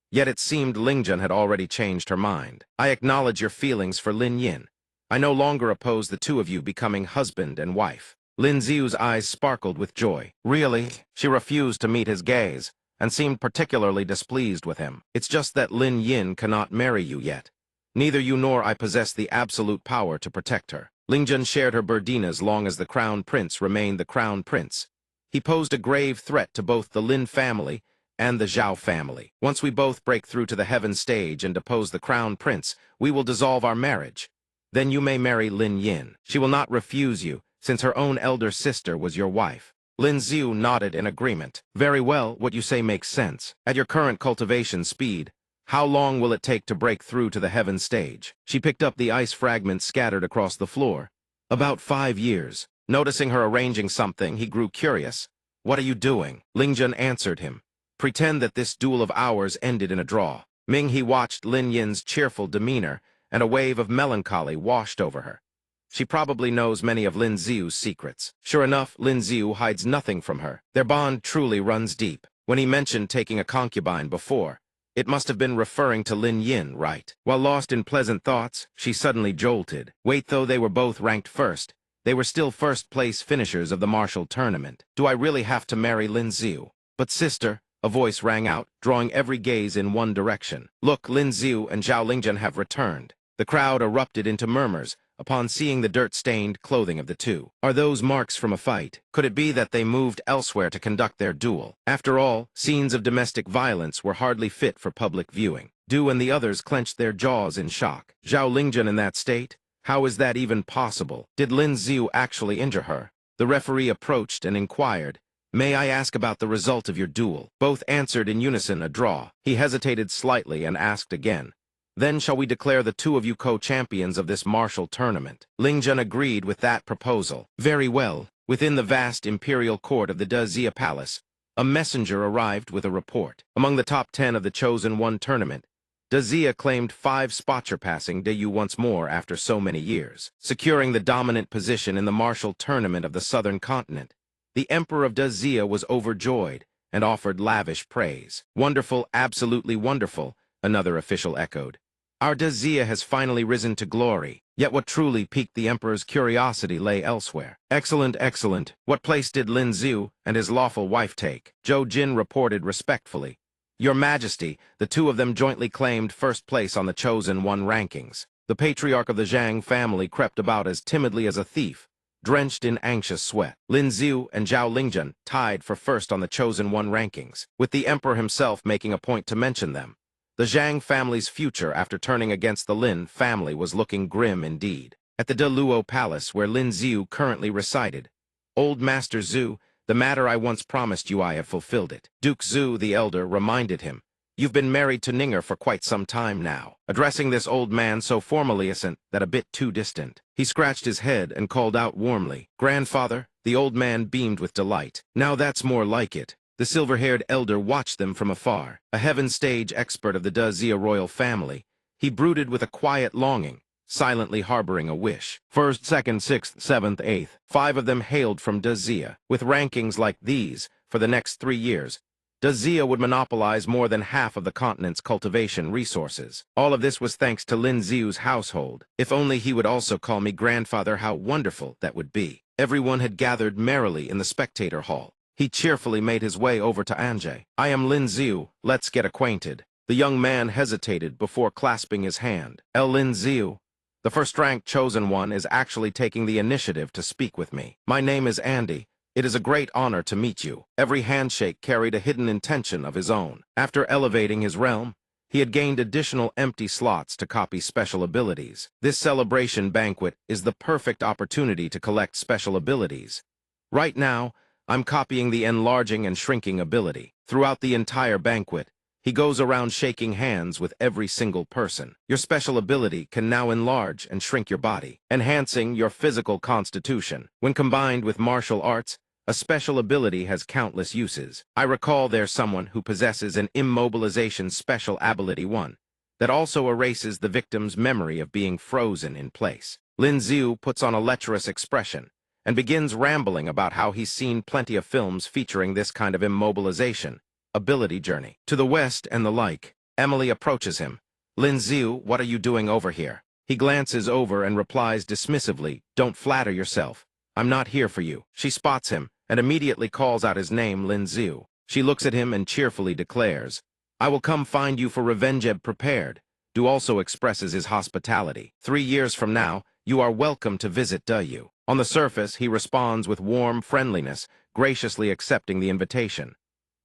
Yet it seemed Lingjun had already changed her mind. I acknowledge your feelings for Lin Yin. I no longer oppose the two of you becoming husband and wife. Lin Xiu's eyes sparkled with joy. Really? She refused to meet his gaze, and seemed particularly displeased with him. It's just that Lin Yin cannot marry you yet. Neither you nor I possess the absolute power to protect her. Lingjun shared her burden as long as the crown prince remained the crown prince. He posed a grave threat to both the Lin family and the Zhao family. Once we both break through to the heaven stage and depose the crown prince, we will dissolve our marriage. Then you may marry Lin Yin. She will not refuse you, since her own elder sister was your wife. Lin Xiu nodded in agreement. Very well, what you say makes sense. At your current cultivation speed, how long will it take to break through to the heaven stage? She picked up the ice fragments scattered across the floor. About 5 years. Noticing her arranging something, he grew curious. What are you doing? Lingjun answered him. Pretend that this duel of ours ended in a draw. Ming-He watched Lin Yin's cheerful demeanor, and a wave of melancholy washed over her. She probably knows many of Lin Xiu's secrets. Sure enough, Lin Xiu hides nothing from her. Their bond truly runs deep. When he mentioned taking a concubine before, it must have been referring to Lin Yin, right? While lost in pleasant thoughts, she suddenly jolted. Wait, though they were both ranked first, they were still first-place finishers of the martial tournament. Do I really have to marry Lin Xiu? But sister, A voice rang out, drawing every gaze in one direction. Look, Lin Xiu and Zhao Lingjian have returned. The crowd erupted into murmurs upon seeing the dirt-stained clothing of the two. Are those marks from a fight? Could it be that they moved elsewhere to conduct their duel? After all, scenes of domestic violence were hardly fit for public viewing. Du and the others clenched their jaws in shock. Zhao Lingjian in that state? How is that even possible? Did Lin Xiu actually injure her? The referee approached and inquired, "May I ask about the result of your duel?" Both answered in unison a draw. He hesitated slightly and asked again, "Then shall we declare the two of you co-champions of this martial tournament?" Lingjian agreed with that proposal. Very well. Within the vast imperial court of the Dezia Palace, a messenger arrived with a report. Among the top 10 of the Chosen One tournament, Dezia claimed 5 spots surpassing Deyu once more after so many years, securing the dominant position in the martial tournament of the southern continent. The Emperor of Dezia was overjoyed and offered lavish praise. "Wonderful, absolutely wonderful," another official echoed. "Our Dezia has finally risen to glory." Yet what truly piqued the Emperor's curiosity lay elsewhere. "Excellent, excellent. What place did Lin Xiu and his lawful wife take?" Zhou Jin reported respectfully. "Your Majesty, the two of them jointly claimed first place on the Chosen One rankings." The patriarch of the Zhang family crept about as timidly as a thief, drenched in anxious sweat. Lin Xiu and Zhao Lingjian tied for first on the Chosen One rankings, with the Emperor himself making a point to mention them. The Zhang family's future after turning against the Lin family was looking grim indeed. At the De Luo Palace, where Lin Xiu currently resided, "Old Master Zhu, the matter I once promised you, I have fulfilled it." Duke Zhu the Elder reminded him, "You've been married to Ninger for quite some time now," addressing this old man so formally that a bit too distant. He scratched his head and called out warmly, "Grandfather." The old man beamed with delight. "Now that's more like it." The silver-haired elder watched them from afar. A heaven stage expert of the Dezia royal family, he brooded with a quiet longing, silently harboring a wish. First, second, sixth, seventh, eighth. 5 of them hailed from Dezia. With rankings like these, for the next 3 years, Dezia would monopolize more than half of the continent's cultivation resources. All of this was thanks to Lin Xiu's household. If only he would also call me grandfather, how wonderful that would be. Everyone had gathered merrily in the spectator hall. He cheerfully made his way over to Anjay. "I am Lin Xiu. Let's get acquainted." The young man hesitated before clasping his hand. Lin Xiu, the first-ranked Chosen One, is actually taking the initiative to speak with me. My name is Andy. It is a great honor to meet you." Every handshake carried a hidden intention of his own. After elevating his realm, he had gained additional empty slots to copy special abilities. This celebration banquet is the perfect opportunity to collect special abilities. Right now, I'm copying the enlarging and shrinking ability. Throughout the entire banquet, he goes around shaking hands with every single person. Your special ability can now enlarge and shrink your body, enhancing your physical constitution. When combined with martial arts, a special ability has countless uses. I recall there's someone who possesses an immobilization special ability 1 that also erases the victim's memory of being frozen in place. Lin Xiu puts on a lecherous expression and begins rambling about how he's seen plenty of films featuring this kind of immobilization ability journey. To the west and the like, Emily approaches him. "Lin Xiu, what are you doing over here?" He glances over and replies dismissively, "Don't flatter yourself. I'm not here for you." She spots him and immediately calls out his name, Lin Xiu. She looks at him and cheerfully declares, "I will come find you for revenge prepared." Du also expresses his hospitality. 3 years from now, you are welcome to visit Deyu. On the surface, he responds with warm friendliness, graciously accepting the invitation.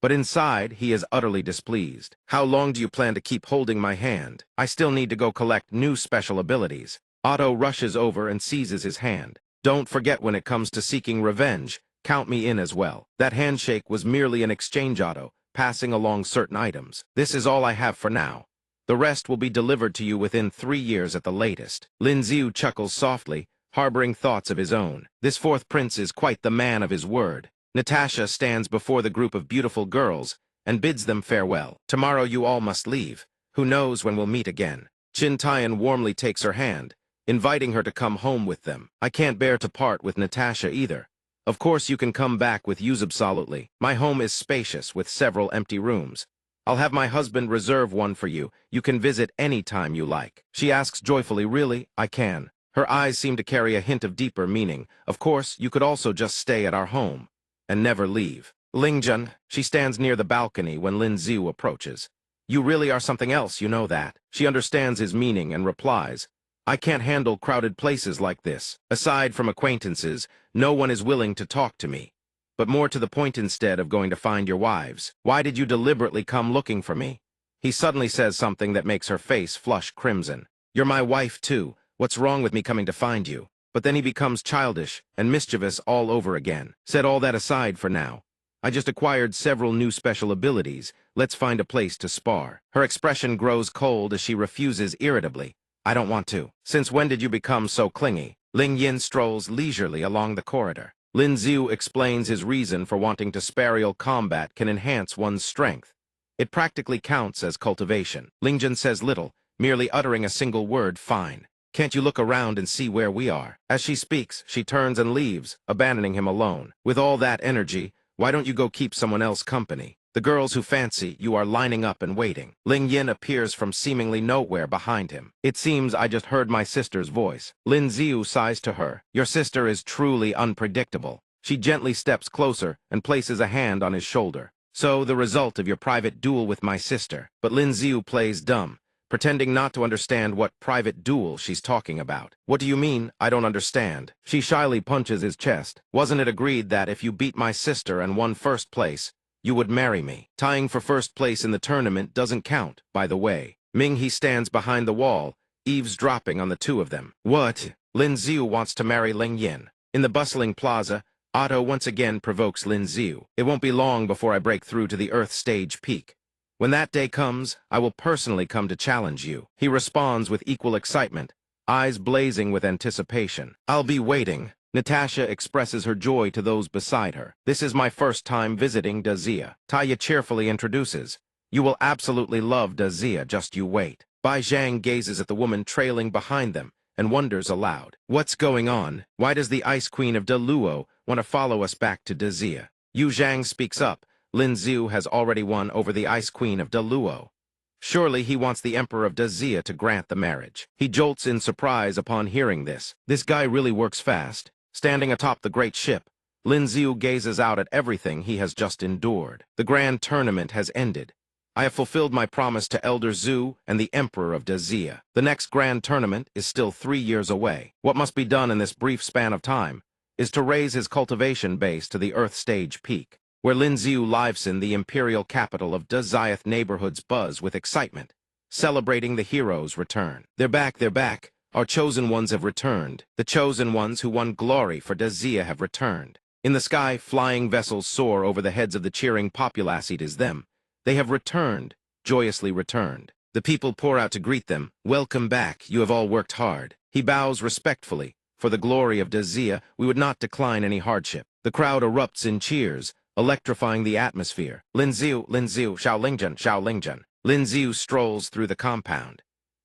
But inside, he is utterly displeased. "How long do you plan to keep holding my hand? I still need to go collect new special abilities." Otto rushes over and seizes his hand. "Don't forget, when it comes to seeking revenge, count me in as well." That handshake was merely an exchange, Otto, passing along certain items. "This is all I have for now. The rest will be delivered to you within 3 years at the latest." Lin Xiu chuckles softly, harboring thoughts of his own. This 4th prince is quite the man of his word. Natasha stands before the group of beautiful girls and bids them farewell. "Tomorrow you all must leave. Who knows when we'll meet again." Qin Tian warmly takes her hand, inviting her to come home with them. "I can't bear to part with Natasha either. Of course you can come back with Yuzub absolutely. My home is spacious with several empty rooms. I'll have my husband reserve one for you. You can visit any time you like." She asks joyfully, "Really? I can?" Her eyes seem to carry a hint of deeper meaning. "Of course, you could also just stay at our home and never leave." Lingjun, she stands near the balcony when Lin Ziu approaches. You really are something else, you know that. She understands his meaning and replies, I can't handle crowded places like this. Aside from acquaintances, no one is willing to talk to me. But more to the point, instead of going to find your wives, why did you deliberately come looking for me? He suddenly says something that makes her face flush crimson. You're my wife too. What's wrong with me coming to find you? But then he becomes childish and mischievous all over again. Set all that aside for now. I just acquired several new special abilities. Let's find a place to spar. Her expression grows cold as she refuses irritably. I don't want to. Since when did you become so clingy? Ling Yin strolls leisurely along the corridor. Lin Ziu explains his reason for wanting to sparial combat can enhance one's strength. It practically counts as cultivation. Lingjun says little, merely uttering a single word, fine. Can't you look around and see where we are? As she speaks, she turns and leaves, abandoning him alone. With all that energy, why don't you go keep someone else company? The girls who fancy you are lining up and waiting. Ling Yin appears from seemingly nowhere behind him. It seems I just heard my sister's voice. Lin Ziu sighs to her. Your sister is truly unpredictable. She gently steps closer and places a hand on his shoulder. So, the result of your private duel with my sister. But Lin Ziu plays dumb, pretending not to understand what private duel she's talking about. What do you mean, I don't understand? She shyly punches his chest. Wasn't it agreed that if you beat my sister and won first place, you would marry me? Tying for first place in the tournament doesn't count, by the way. Ming-He stands behind the wall, eavesdropping on the two of them. What? Lin Ziu wants to marry Ling Yin. In the bustling plaza, Otto once again provokes Lin Ziu. It won't be long before I break through to the Earth stage peak. When that day comes, I will personally come to challenge you. He responds with equal excitement, eyes blazing with anticipation. I'll be waiting. Natasha expresses her joy to those beside her. This is my first time visiting Dazia. Taya cheerfully introduces. You will absolutely love Dazia, just you wait. Bai Zhang gazes at the woman trailing behind them and wonders aloud. What's going on? Why does the Ice Queen of Deluo want to follow us back to Dazia? Yu Zhang speaks up. Lin Ziu has already won over the Ice Queen of Deluo. Surely he wants the Emperor of Dazia to grant the marriage. He jolts in surprise upon hearing this. This guy really works fast. Standing atop the great ship, Lin Ziu gazes out at everything he has just endured. The grand tournament has ended. I have fulfilled my promise to Elder Zhu and the Emperor of Dazia. The next grand tournament is still 3 years away. What must be done in this brief span of time is to raise his cultivation base to the Earth stage peak, where Lin Ziu lives in the imperial capital of Daziath neighborhoods buzz with excitement, celebrating the heroes' return. They're back, they're back. Our chosen ones have returned. The chosen ones who won glory for Dazia have returned. In the sky, flying vessels soar over the heads of the cheering populace. It is them. They have returned, joyously returned. The people pour out to greet them. Welcome back, you have all worked hard. He bows respectfully. For the glory of Dazia, we would not decline any hardship. The crowd erupts in cheers, electrifying the atmosphere. Lin Ziu, Xiao Lingjun. Lin Ziu strolls through the compound.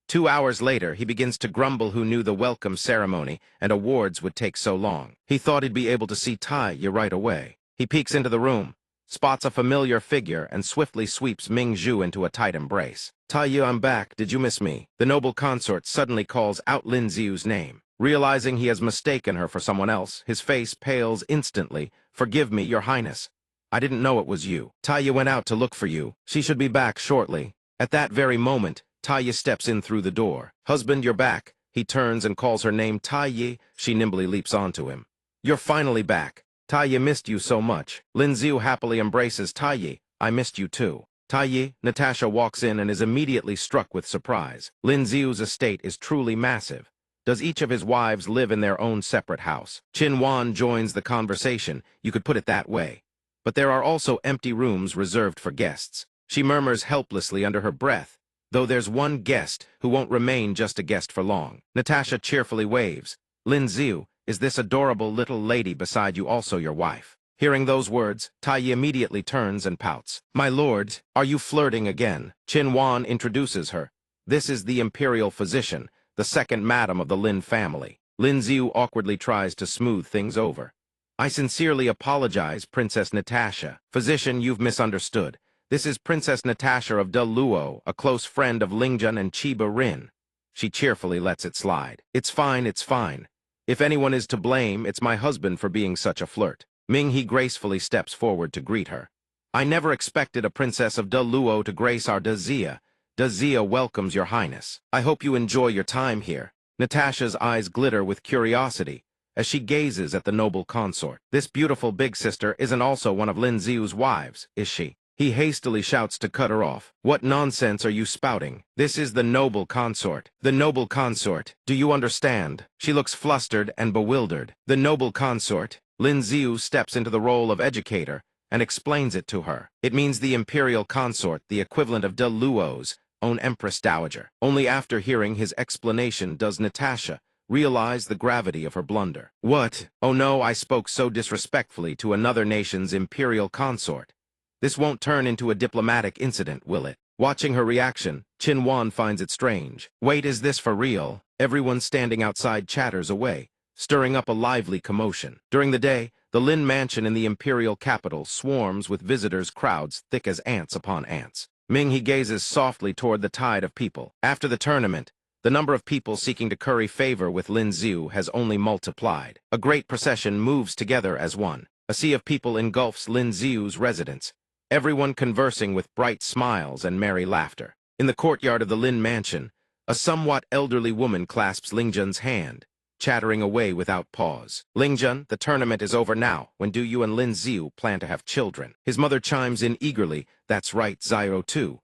2 hours later, he begins to grumble who knew the welcome ceremony and awards would take so long. He thought he'd be able to see Taya right away. He peeks into the room, spots a familiar figure, and swiftly sweeps Ming Zhu into a tight embrace. Taya, I'm back. Did you miss me? The noble consort suddenly calls out Lin Ziu's name. Realizing he has mistaken her for someone else, his face pales instantly. Forgive me, Your Highness. I didn't know it was you. Taya went out to look for you. She should be back shortly. At that very moment, Taya steps in through the door. Husband, you're back. He turns and calls her name Taya. She nimbly leaps onto him. You're finally back. Taya missed you so much. Lin Ziu happily embraces Taya. I missed you too. Taya, Natasha walks in and is immediately struck with surprise. Lin Ziu's estate is truly massive. Does each of his wives live in their own separate house? Qin Wan joins the conversation. You could put it that way. But there are also empty rooms reserved for guests. She murmurs helplessly under her breath. Though there's one guest who won't remain just a guest for long. Natasha cheerfully waves. Lin Ziu, is this adorable little lady beside you also your wife? Hearing those words, Taya immediately turns and pouts. My lord, are you flirting again? Qin Wan introduces her. This is the imperial physician, the second madam of the Lin family. Lin Ziu awkwardly tries to smooth things over. I sincerely apologize, Princess Natasha. Physician, you've misunderstood. This is Princess Natasha of Deluo, a close friend of Lingjun and Chiba Rin. She cheerfully lets it slide. It's fine, it's fine. If anyone is to blame, it's my husband for being such a flirt. Ming-He gracefully steps forward to greet her. I never expected a princess of De Luo to grace our Dazia. Dazia welcomes your highness. I hope you enjoy your time here. Natasha's eyes glitter with curiosity as she gazes at the noble consort. This beautiful big sister isn't also one of Lin Xiu's wives, is she? He hastily shouts to cut her off. What nonsense are you spouting? This is the noble consort. The noble consort. Do you understand? She looks flustered and bewildered. The noble consort. Lin Xiu steps into the role of educator and explains it to her. It means the imperial consort, the equivalent of De Luo's own Empress Dowager. Only after hearing his explanation does Natasha realize the gravity of her blunder. What? Oh no, I spoke so disrespectfully to another nation's imperial consort. This won't turn into a diplomatic incident, will it? Watching her reaction, Qin Wan finds it strange. Wait, is this for real? Everyone standing outside chatters away, stirring up a lively commotion. During the day, the Lin mansion in the imperial capital swarms with visitors' crowds thick as ants upon ants. Ming-He gazes softly toward the tide of people. After the tournament, the number of people seeking to curry favor with Lin Xiu has only multiplied. A great procession moves together as one. A sea of people engulfs Lin Xiu's residence, everyone conversing with bright smiles and merry laughter. In the courtyard of the Lin mansion, a somewhat elderly woman clasps Lingjun's hand, chattering away without pause. Lingjun, the tournament is over now. When do you and Lin Xiu plan to have children? His mother chimes in eagerly. That's right, Zyro too.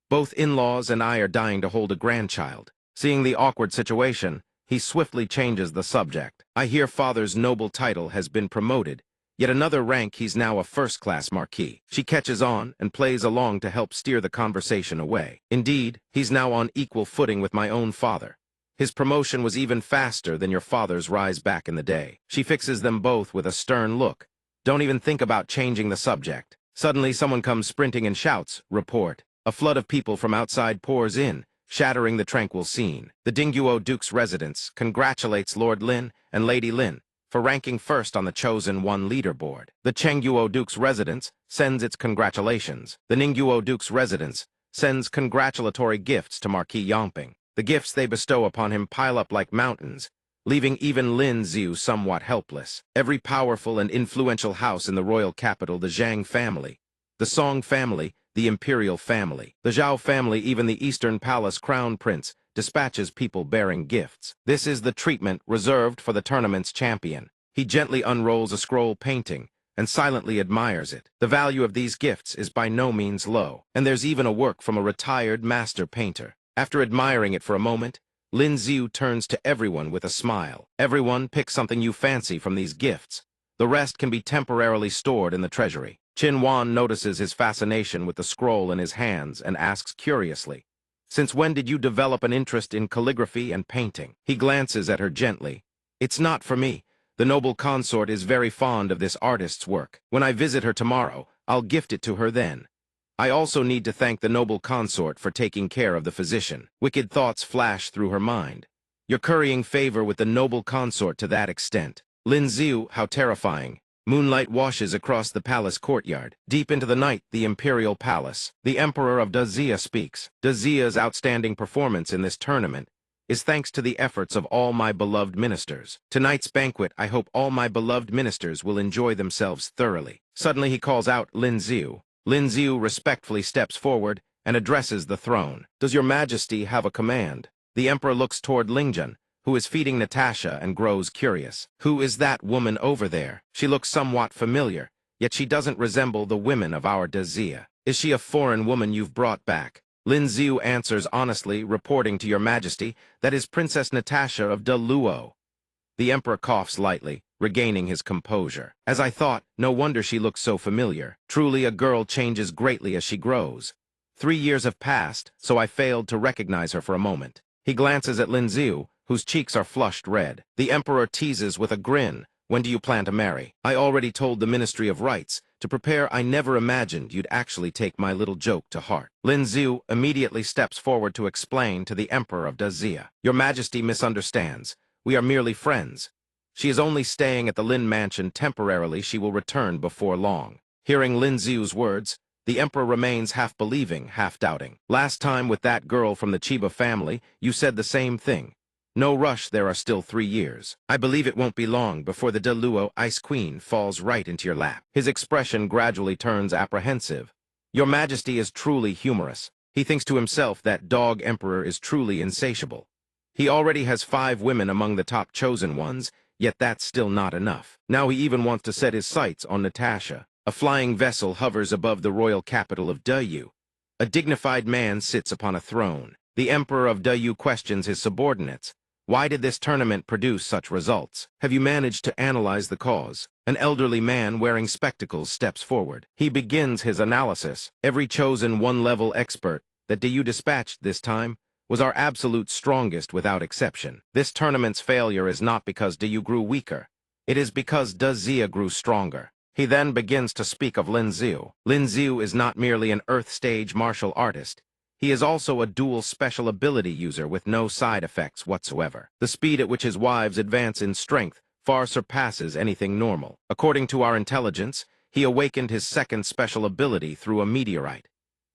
Both in-laws and I are dying to hold a grandchild. Seeing the awkward situation, he swiftly changes the subject. I hear father's noble title has been promoted. Yet another rank, he's now a first-class marquis. She catches on and plays along to help steer the conversation away. Indeed, he's now on equal footing with my own father. His promotion was even faster than your father's rise back in the day. She fixes them both with a stern look. Don't even think about changing the subject. Suddenly, someone comes sprinting and shouts, "Report." A flood of people from outside pours in, shattering the tranquil scene. The Dingguo Duke's residence congratulates Lord Lin and Lady Lin for ranking first on the Chosen One leaderboard. The Chengguo Duke's residence sends its congratulations. The Ningguo Duke's residence sends congratulatory gifts to Marquis Yongping. The gifts they bestow upon him pile up like mountains, leaving even Lin Xiu somewhat helpless. Every powerful and influential house in the royal capital, the Zhang family, the Song family, the imperial family, the Zhao family, even the Eastern Palace crown prince, dispatches people bearing gifts. This is the treatment reserved for the tournament's champion. He gently unrolls a scroll painting and silently admires it. The value of these gifts is by no means low, and there's even a work from a retired master painter. After admiring it for a moment, Lin Xiu turns to everyone with a smile. Everyone pick something you fancy from these gifts. The rest can be temporarily stored in the treasury. Qin Wan notices his fascination with the scroll in his hands and asks curiously, "Since when did you develop an interest in calligraphy and painting?" He glances at her gently. "It's not for me. The noble consort is very fond of this artist's work. When I visit her tomorrow, I'll gift it to her then. I also need to thank the noble consort for taking care of the physician." Wicked thoughts flash through her mind. You're currying favor with the noble consort to that extent. Lin Xiu, how terrifying. Moonlight washes across the palace courtyard. Deep into the night, the imperial palace. The emperor of Dazia speaks. Dazia's outstanding performance in this tournament is thanks to the efforts of all my beloved ministers. Tonight's banquet, I hope all my beloved ministers will enjoy themselves thoroughly. Suddenly he calls out Lin Xiu. Lin Xiu respectfully steps forward and addresses the throne. Does your majesty have a command? The emperor looks toward Lingjun, who is feeding Natasha, and grows curious. Who is that woman over there? She looks somewhat familiar, yet she doesn't resemble the women of our Dazia. Is she a foreign woman you've brought back? Lin Xiu answers honestly, reporting to your majesty that is Princess Natasha of De Luo. The emperor coughs lightly, regaining his composure. As I thought, no wonder she looks so familiar. Truly, a girl changes greatly as she grows. 3 years have passed, so I failed to recognize her for a moment. He glances at Lin Xiu, whose cheeks are flushed red. The emperor teases with a grin. When do you plan to marry? I already told the Ministry of Rites to prepare. I never imagined you'd actually take my little joke to heart. Lin Xiu immediately steps forward to explain to the emperor of Dazia. Your majesty misunderstands. We are merely friends. She is only staying at the Lin mansion temporarily. She will return before long. Hearing Lin Xiu's words, the emperor remains half believing, half doubting. Last time with that girl from the Chiba family, you said the same thing. No rush, there are still 3 years. I believe it won't be long before the De Luo Ice Queen falls right into your lap. His expression gradually turns apprehensive. Your Majesty is truly humorous. He thinks to himself that Dog Emperor is truly insatiable. He already has 5 women among the top chosen ones, yet that's still not enough. Now he even wants to set his sights on Natasha. A flying vessel hovers above the royal capital of Deyu. A dignified man sits upon a throne. The Emperor of Deyu questions his subordinates. Why did this tournament produce such results? Have you managed to analyze the cause? An elderly man wearing spectacles steps forward. He begins his analysis. Every chosen one-level expert that Deyu dispatched this time was our absolute strongest without exception. This tournament's failure is not because Deyu grew weaker. It is because De Zia grew stronger. He then begins to speak of Lin Xiu. Lin Xiu is not merely an Earth-stage martial artist. He is also a dual special ability user with no side effects whatsoever. The speed at which his wives advance in strength far surpasses anything normal. According to our intelligence, he awakened his second special ability through a meteorite.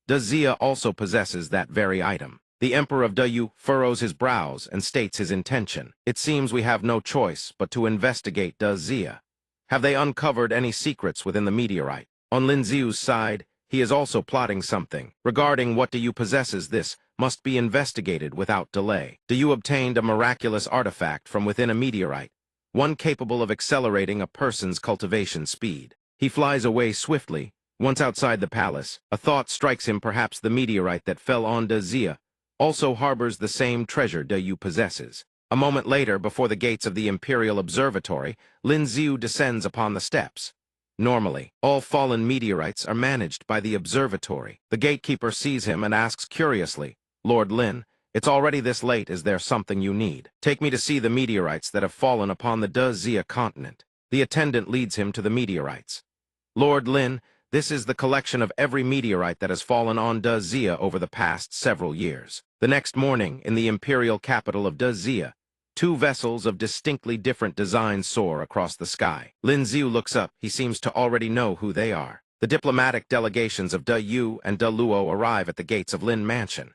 De Zia also possesses that very item. The Emperor of Deyu furrows his brows and states his intention. It seems we have no choice but to investigate De Zia. Have they uncovered any secrets within the meteorite? On Lin Xiu's side, he is also plotting something. Regarding what Deyu possesses, this must be investigated without delay. Deyu obtained a miraculous artifact from within a meteorite, one capable of accelerating a person's cultivation speed. He flies away swiftly. Once outside the palace, a thought strikes him. Perhaps the meteorite that fell on De Zia also harbors the same treasure Deyu possesses. A moment later, before the gates of the Imperial Observatory, Lin Xiu descends upon the steps. Normally, all fallen meteorites are managed by the observatory. The gatekeeper sees him and asks curiously, "Lord Lin, it's already this late. Is there something you need? Take me to see the meteorites that have fallen upon the De Zia continent." The attendant leads him to the meteorites. "Lord Lin, this is the collection of every meteorite that has fallen on De Zia over the past several years." The next morning, in the imperial capital of De Zia, 2 vessels of distinctly different designs soar across the sky. Lin Xiu looks up. He seems to already know who they are. The diplomatic delegations of De Yu and De Luo arrive at the gates of Lin Mansion.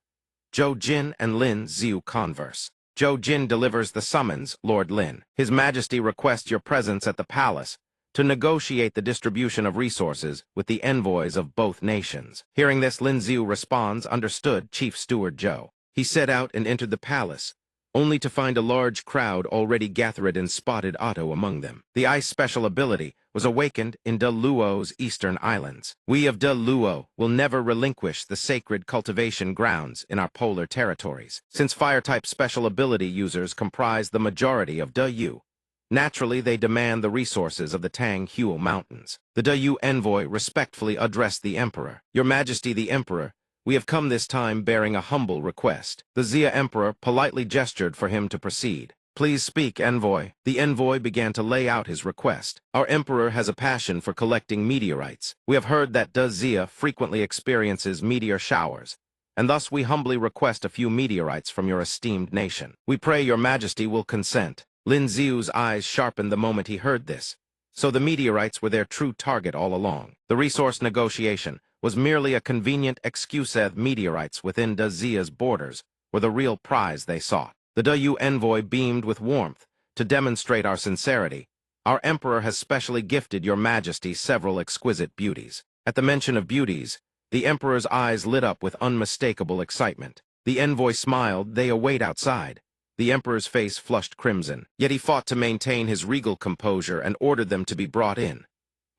Zhou Jin and Lin Xiu converse. Zhou Jin delivers the summons, "Lord Lin. His Majesty requests your presence at the palace to negotiate the distribution of resources with the envoys of both nations." Hearing this, Lin Xiu responds, "Understood, Chief Steward Zhou." He set out and entered the palace, only to find a large crowd already gathered in Spotted Otto among them. The ice special ability was awakened in De Luo's eastern islands. We of De Luo will never relinquish the sacred cultivation grounds in our polar territories. Since fire-type special ability users comprise the majority of De Yu, naturally they demand the resources of the Tang Huo Mountains. The De Yu envoy respectfully addressed the Emperor. "Your Majesty the Emperor, we have come this time bearing a humble request." The Zia Emperor politely gestured for him to proceed. "Please speak, envoy." The envoy began to lay out his request. "Our Emperor has a passion for collecting meteorites. We have heard that De Zia frequently experiences meteor showers, and thus we humbly request a few meteorites from your esteemed nation. We pray your Majesty will consent." Lin Xiu's eyes sharpened the moment he heard this. So the meteorites were their true target all along. The resource negotiation was merely a convenient excuse. Meteorites within De Zia's borders were the real prize they sought. The De Yu envoy beamed with warmth. "To demonstrate our sincerity, our Emperor has specially gifted your Majesty several exquisite beauties." At the mention of beauties, the Emperor's eyes lit up with unmistakable excitement. The envoy smiled. "They await outside." The Emperor's face flushed crimson, yet he fought to maintain his regal composure and ordered them to be brought in.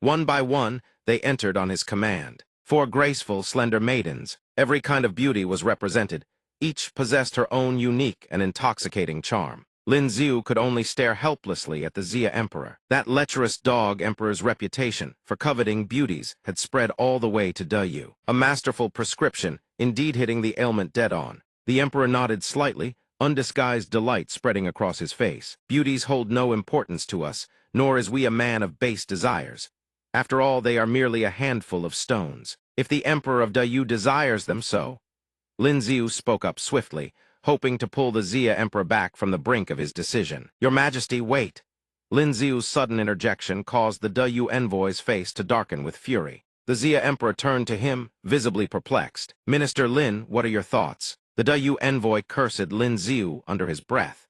One by one, they entered on his command. 4 graceful, slender maidens. Every kind of beauty was represented. Each possessed her own unique and intoxicating charm. Lin Xiu could only stare helplessly at the Zia Emperor. That lecherous Dog Emperor's reputation for coveting beauties had spread all the way to De Yu. A masterful prescription, indeed hitting the ailment dead on. The Emperor nodded slightly, undisguised delight spreading across his face. "Beauties hold no importance to us, nor is we a man of base desires. After all, they are merely a handful of stones. If the Emperor of De Yu desires them so." Lin Xiu spoke up swiftly, hoping to pull the Zia Emperor back from the brink of his decision. "Your Majesty, wait." Lin Xiu's sudden interjection caused the De Yu envoy's face to darken with fury. The Zia Emperor turned to him, visibly perplexed. "Minister Lin, what are your thoughts?" The De Yu envoy cursed Lin Xiu under his breath.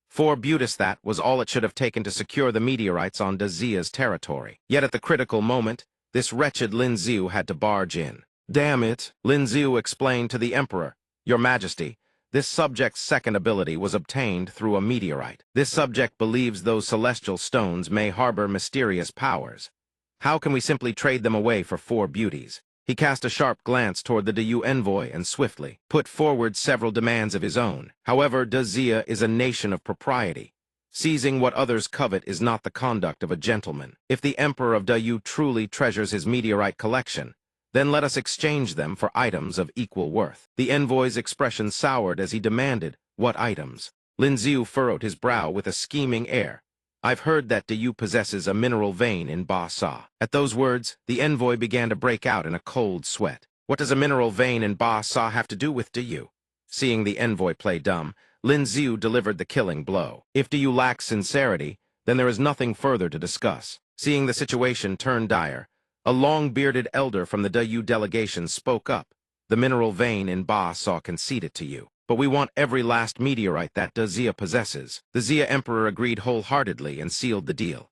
4 Butis, that was all it should have taken to secure the meteorites on Dazia's territory. Yet at the critical moment, this wretched Lin Xiu had to barge in. Damn it, Lin Xiu explained to the Emperor. Your Majesty, this subject's second ability was obtained through a meteorite. This subject believes those celestial stones may harbor mysterious powers. How can we simply trade them away for 4 beauties? He cast a sharp glance toward the DU envoy and swiftly put forward several demands of his own. However, Dazia is a nation of propriety. Seizing what others covet is not the conduct of a gentleman. If the Emperor of Dayu truly treasures his meteorite collection, then let us exchange them for items of equal worth. The envoy's expression soured as he demanded, what items? Lin Xiu furrowed his brow with a scheming air. I've heard that Dayu possesses a mineral vein in Ba Sa. At those words, the envoy began to break out in a cold sweat. What does a mineral vein in Ba Sa have to do with Dayu? Seeing the envoy play dumb, Lin Xiu delivered the killing blow. If Dayu lacks sincerity, then there is nothing further to discuss. Seeing the situation turn dire, a long-bearded elder from the Dayu delegation spoke up. The mineral vein in Ba Sa conceded to you. But we want every last meteorite that Dazia possesses. The Xia Emperor agreed wholeheartedly and sealed the deal.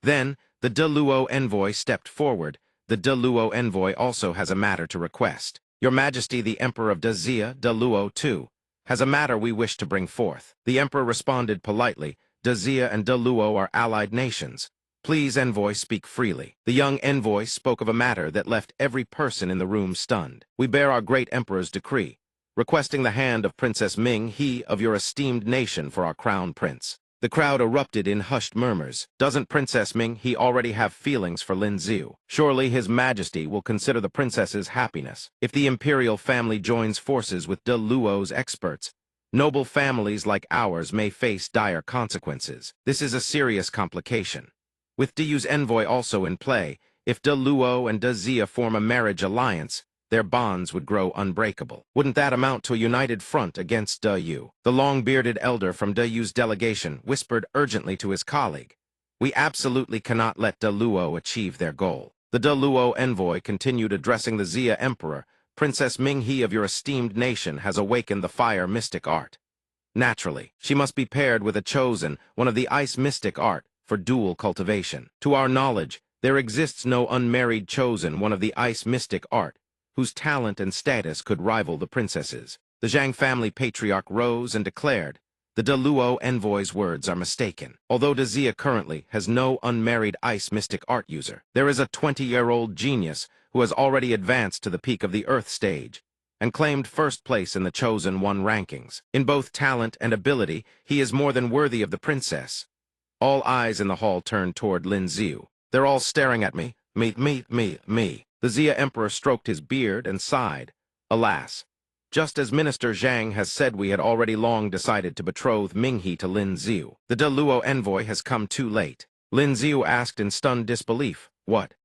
Then, the De Luo envoy stepped forward. The De Luo envoy also has a matter to request. Your Majesty, the Emperor of Dazia, De Luo too, has a matter we wish to bring forth. The Emperor responded politely. Dazia and De Luo are allied nations. Please, envoy, speak freely. The young envoy spoke of a matter that left every person in the room stunned. We bear our great Emperor's decree, requesting the hand of Princess Ming, he of your esteemed nation, for our crown prince. The crowd erupted in hushed murmurs. Doesn't Princess Ming he already have feelings for Lin Xiu? Surely His Majesty will consider the princess's happiness. If the imperial family joins forces with De Luo's experts, noble families like ours may face dire consequences. This is a serious complication. With Dayu's envoy also in play, if De Luo and De Xia form a marriage alliance, their bonds would grow unbreakable. Wouldn't that amount to a united front against Dayu? The long-bearded elder from Dayu's delegation whispered urgently to his colleague. We absolutely cannot let De Luo achieve their goal. The De Luo envoy continued addressing the Xia Emperor. Princess Ming He of your esteemed nation has awakened the fire mystic art. Naturally, she must be paired with a chosen, one of the ice mystic art, for dual cultivation. To our knowledge, there exists no unmarried chosen one of the ice mystic art, whose talent and status could rival the princess's. The Zhang family patriarch rose and declared, the De Luo envoy's words are mistaken. Although Dazia currently has no unmarried ice mystic art user, there is a 20-year-old genius who has already advanced to the peak of the Earth stage and claimed first place in the Chosen One rankings. In both talent and ability, he is more than worthy of the princess. All eyes in the hall turned toward Lin Xiu. They're all staring at me. Me. The Xia Emperor stroked his beard and sighed. Alas, just as Minister Zhang has said, we had already long decided to betroth Minghe to Lin Xiu. The De Luo envoy has come too late. Lin Xiu asked in stunned disbelief. What?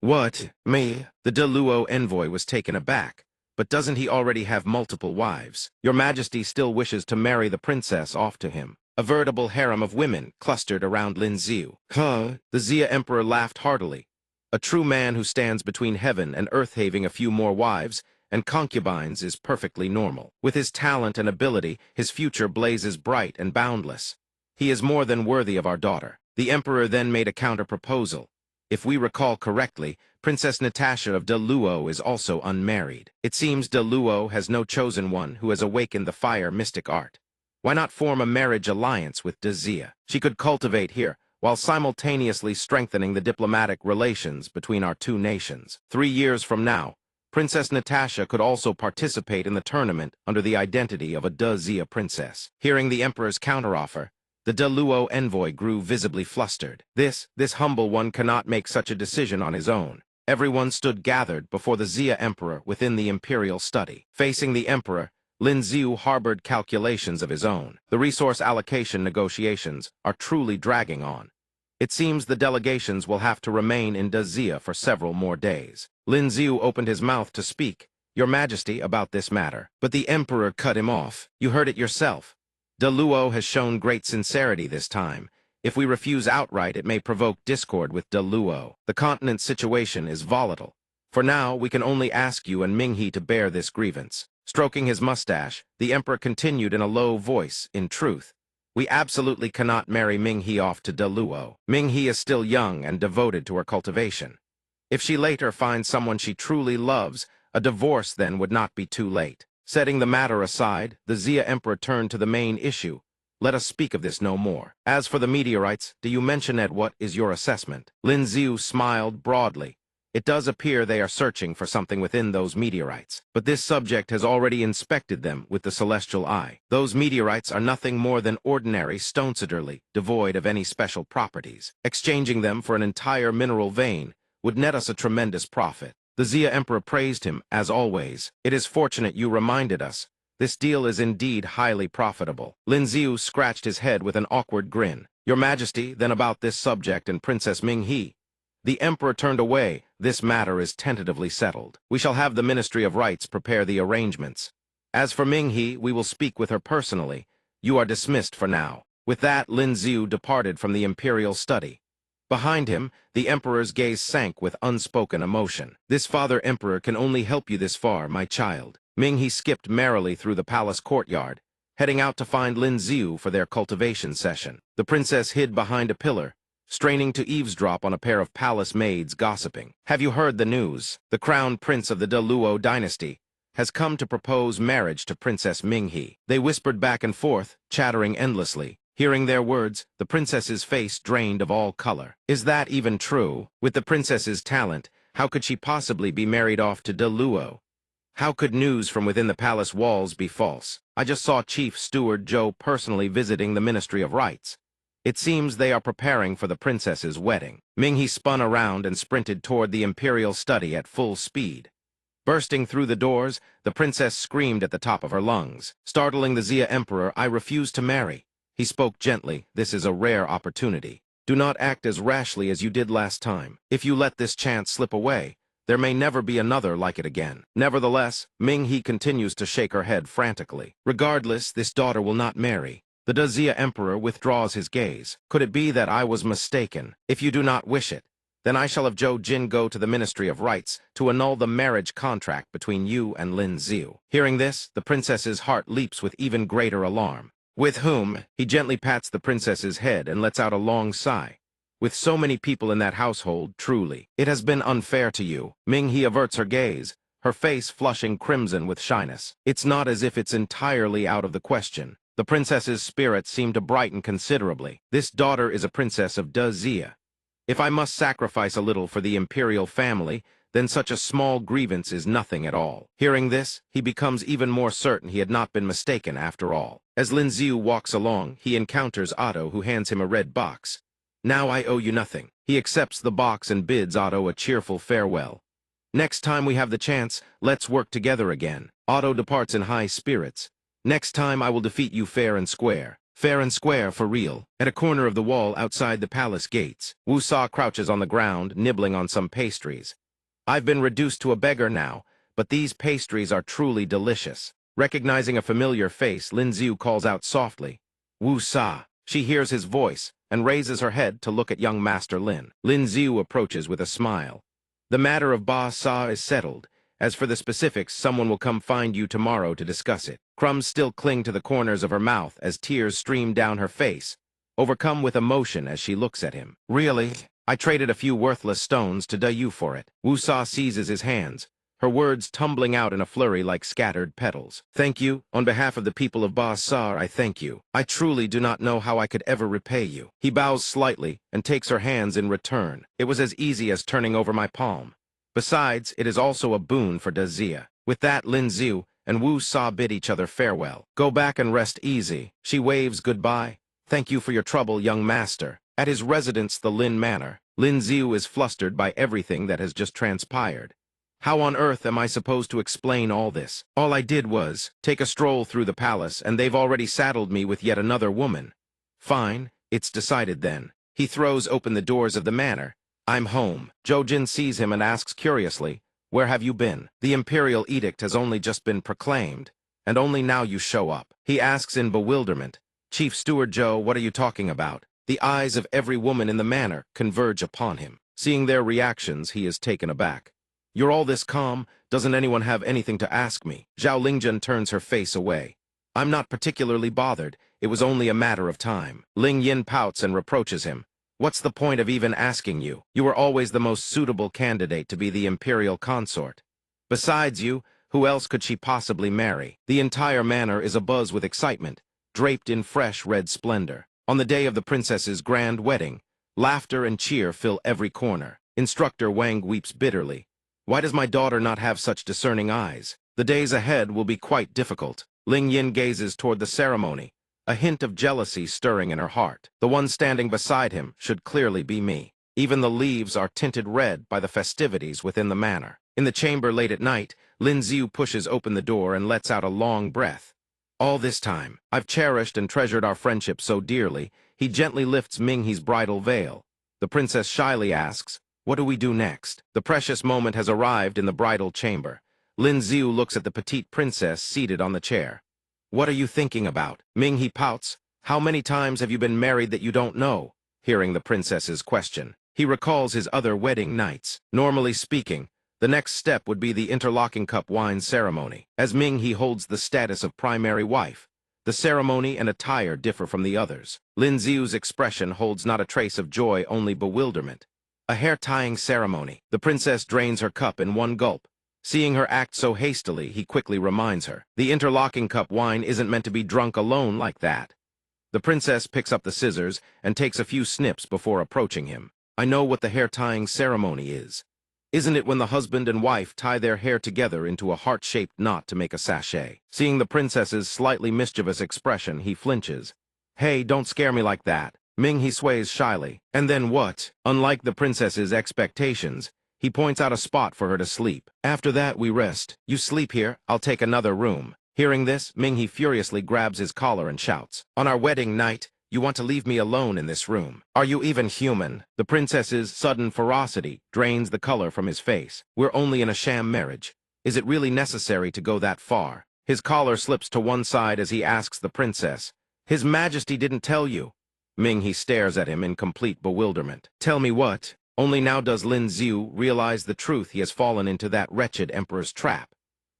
Me? The De Luo envoy was taken aback. But doesn't he already have multiple wives? Your Majesty still wishes to marry the princess off to him. A veritable harem of women clustered around Lin Xiu. Huh? The Xia Emperor laughed heartily. A true man who stands between heaven and earth having a few more wives and concubines is perfectly normal. With his talent and ability, his future blazes bright and boundless. He is more than worthy of our daughter. The Emperor then made a counter-proposal. If we recall correctly, Princess Natasha of De Luo is also unmarried. It seems De Luo has no chosen one who has awakened the fire mystic art. Why not form a marriage alliance with Dazia? She could cultivate here, while simultaneously strengthening the diplomatic relations between our two nations. 3 years from now, Princess Natasha could also participate in the tournament under the identity of a De Xia princess. Hearing the Emperor's counteroffer, the De Luo envoy grew visibly flustered. This humble one cannot make such a decision on his own. Everyone stood gathered before the Xia Emperor within the imperial study. Facing the Emperor, Lin Xiu harbored calculations of his own. The resource allocation negotiations are truly dragging on. It seems the delegations will have to remain in Dazia for several more days. Lin Xiu opened his mouth to speak, Your Majesty, about this matter. But the Emperor cut him off. You heard it yourself. De Luo has shown great sincerity this time. If we refuse outright, it may provoke discord with De Luo. The continent's situation is volatile. For now, we can only ask you and Minghe to bear this grievance. Stroking his mustache, the Emperor continued in a low voice, in truth, We absolutely cannot marry Ming-He off to De Luo. Ming-He is still young and devoted to her cultivation. If she later finds someone she truly loves, a divorce then would not be too late. Setting the matter aside, the Xia Emperor turned to the main issue. Let us speak of this no more. As for the meteorites, do you mention at what is your assessment? Lin Xiu smiled broadly. It does appear they are searching for something within those meteorites, but this subject has already inspected them with the celestial eye. Those meteorites are nothing more than ordinary stone siderly, devoid of any special properties. Exchanging them for an entire mineral vein would net us a tremendous profit. The Xia Emperor praised him, as always. It is fortunate you reminded us. This deal is indeed highly profitable. Lin Xiu scratched his head with an awkward grin. Your Majesty, then about this subject and Princess Ming-He. The Emperor turned away. This matter is tentatively settled. We shall have the Ministry of Rites prepare the arrangements. As for Ming-He, we will speak with her personally. You are dismissed for now. With that, Lin Xiu departed from the imperial study. Behind him, the Emperor's gaze sank with unspoken emotion. This Father Emperor can only help you this far, my child. Ming-He skipped merrily through the palace courtyard, heading out to find Lin Xiu for their cultivation session. The princess hid behind a pillar, straining to eavesdrop on a pair of palace maids gossiping. Have you heard the news? The crown prince of the De Luo dynasty has come to propose marriage to Princess Ming-He. They whispered back and forth, chattering endlessly. Hearing their words, the princess's face drained of all color. Is that even true? With the princess's talent, how could she possibly be married off to De Luo? How could news from within the palace walls be false? I just saw Chief Steward Zhou personally visiting the Ministry of Rites. It seems they are preparing for the princess's wedding. Ming-He spun around and sprinted toward the imperial study at full speed. Bursting through the doors, the princess screamed at the top of her lungs. Startling the Xia Emperor, I refuse to marry. He spoke gently. This is a rare opportunity. Do not act as rashly as you did last time. If you let this chance slip away, there may never be another like it again. Nevertheless, Ming-He continues to shake her head frantically. Regardless, this daughter will not marry. The Xia Emperor withdraws his gaze. Could it be that I was mistaken? If you do not wish it, then I shall have Zhou Jin go to the Ministry of Rites to annul the marriage contract between you and Lin Xiu. Hearing this, the princess's heart leaps with even greater alarm. With whom? He gently pats the princess's head and lets out a long sigh. With so many people in that household, truly, it has been unfair to you. Ming-He averts her gaze, her face flushing crimson with shyness. It's not as if it's entirely out of the question. The princess's spirits seem to brighten considerably. This daughter is a princess of De Xia. If I must sacrifice a little for the imperial family, then such a small grievance is nothing at all. Hearing this, he becomes even more certain he had not been mistaken after all. As Lin Xiu walks along, he encounters Otto, who hands him a red box. Now I owe you nothing. He accepts the box and bids Otto a cheerful farewell. Next time we have the chance, let's work together again. Otto departs in high spirits. Next time I will defeat you fair and square. Fair and square for real. At a corner of the wall outside the palace gates, Wu Sa crouches on the ground, nibbling on some pastries. I've been reduced to a beggar now, but these pastries are truly delicious. Recognizing a familiar face, Lin Xiu calls out softly, Wu Sa. She hears his voice and raises her head to look at young Master Lin. Lin Xiu approaches with a smile. The matter of Ba Sa is settled. As for the specifics, someone will come find you tomorrow to discuss it. Crumbs still cling to the corners of her mouth as tears stream down her face, overcome with emotion as she looks at him. Really? I traded a few worthless stones to Dayu for it. Wu Sa seizes his hands, her words tumbling out in a flurry like scattered petals. Thank you. On behalf of the people of Ba Sa, I thank you. I truly do not know how I could ever repay you. He bows slightly and takes her hands in return. It was as easy as turning over my palm. Besides, it is also a boon for De Xia. With that, Lin Xiu and Wu Sa bid each other farewell. Go back and rest easy. She waves goodbye. Thank you for your trouble, young master. At his residence, the Lin Manor, Lin Xiu is flustered by everything that has just transpired. How on earth am I supposed to explain all this? All I did was take a stroll through the palace, and they've already saddled me with yet another woman. Fine, it's decided then. He throws open the doors of the manor. I'm home. Zhou Jin sees him and asks curiously, where have you been? The imperial edict has only just been proclaimed, and only now you show up. He asks in bewilderment, Chief Steward Zhou, what are you talking about? The eyes of every woman in the manor converge upon him. Seeing their reactions, he is taken aback. You're all this calm? Doesn't anyone have anything to ask me? Zhao Lingjun turns her face away. I'm not particularly bothered. It was only a matter of time. Ling Yin pouts and reproaches him. What's the point of even asking you? You were always the most suitable candidate to be the imperial consort. Besides you, who else could she possibly marry? The entire manor is abuzz with excitement, draped in fresh red splendor. On the day of the princess's grand wedding, laughter and cheer fill every corner. Instructor Wang weeps bitterly. Why does my daughter not have such discerning eyes? The days ahead will be quite difficult. Ling Yin gazes toward the ceremony, a hint of jealousy stirring in her heart. The one standing beside him should clearly be me. Even the leaves are tinted red by the festivities within the manor. In the chamber late at night, Lin Xiu pushes open the door and lets out a long breath. All this time, I've cherished and treasured our friendship so dearly. He gently lifts Minghe's bridal veil. The princess shyly asks, what do we do next? The precious moment has arrived in the bridal chamber. Lin Xiu looks at the petite princess seated on the chair. What are you thinking about? Minghe pouts. How many times have you been married that you don't know? Hearing the princess's question, he recalls his other wedding nights. Normally speaking, the next step would be the interlocking cup wine ceremony. As Minghe holds the status of primary wife, the ceremony and attire differ from the others. Lin Xiu's expression holds not a trace of joy, only bewilderment. A hair-tying ceremony. The princess drains her cup in one gulp. Seeing her act so hastily, he quickly reminds her. The interlocking cup wine isn't meant to be drunk alone like that. The princess picks up the scissors and takes a few snips before approaching him. I know what the hair-tying ceremony is. Isn't it when the husband and wife tie their hair together into a heart-shaped knot to make a sachet? Seeing the princess's slightly mischievous expression, he flinches. Hey, don't scare me like that. Minghe sways shyly. And then what? Unlike the princess's expectations, he points out a spot for her to sleep. After that, we rest. You sleep here, I'll take another room. Hearing this, Minghe furiously grabs his collar and shouts. On our wedding night, you want to leave me alone in this room. Are you even human? The princess's sudden ferocity drains the color from his face. We're only in a sham marriage. Is it really necessary to go that far? His collar slips to one side as he asks the princess. His Majesty didn't tell you. Minghe stares at him in complete bewilderment. Tell me what? Only now does Lin Xiu realize the truth. He has fallen into that wretched emperor's trap.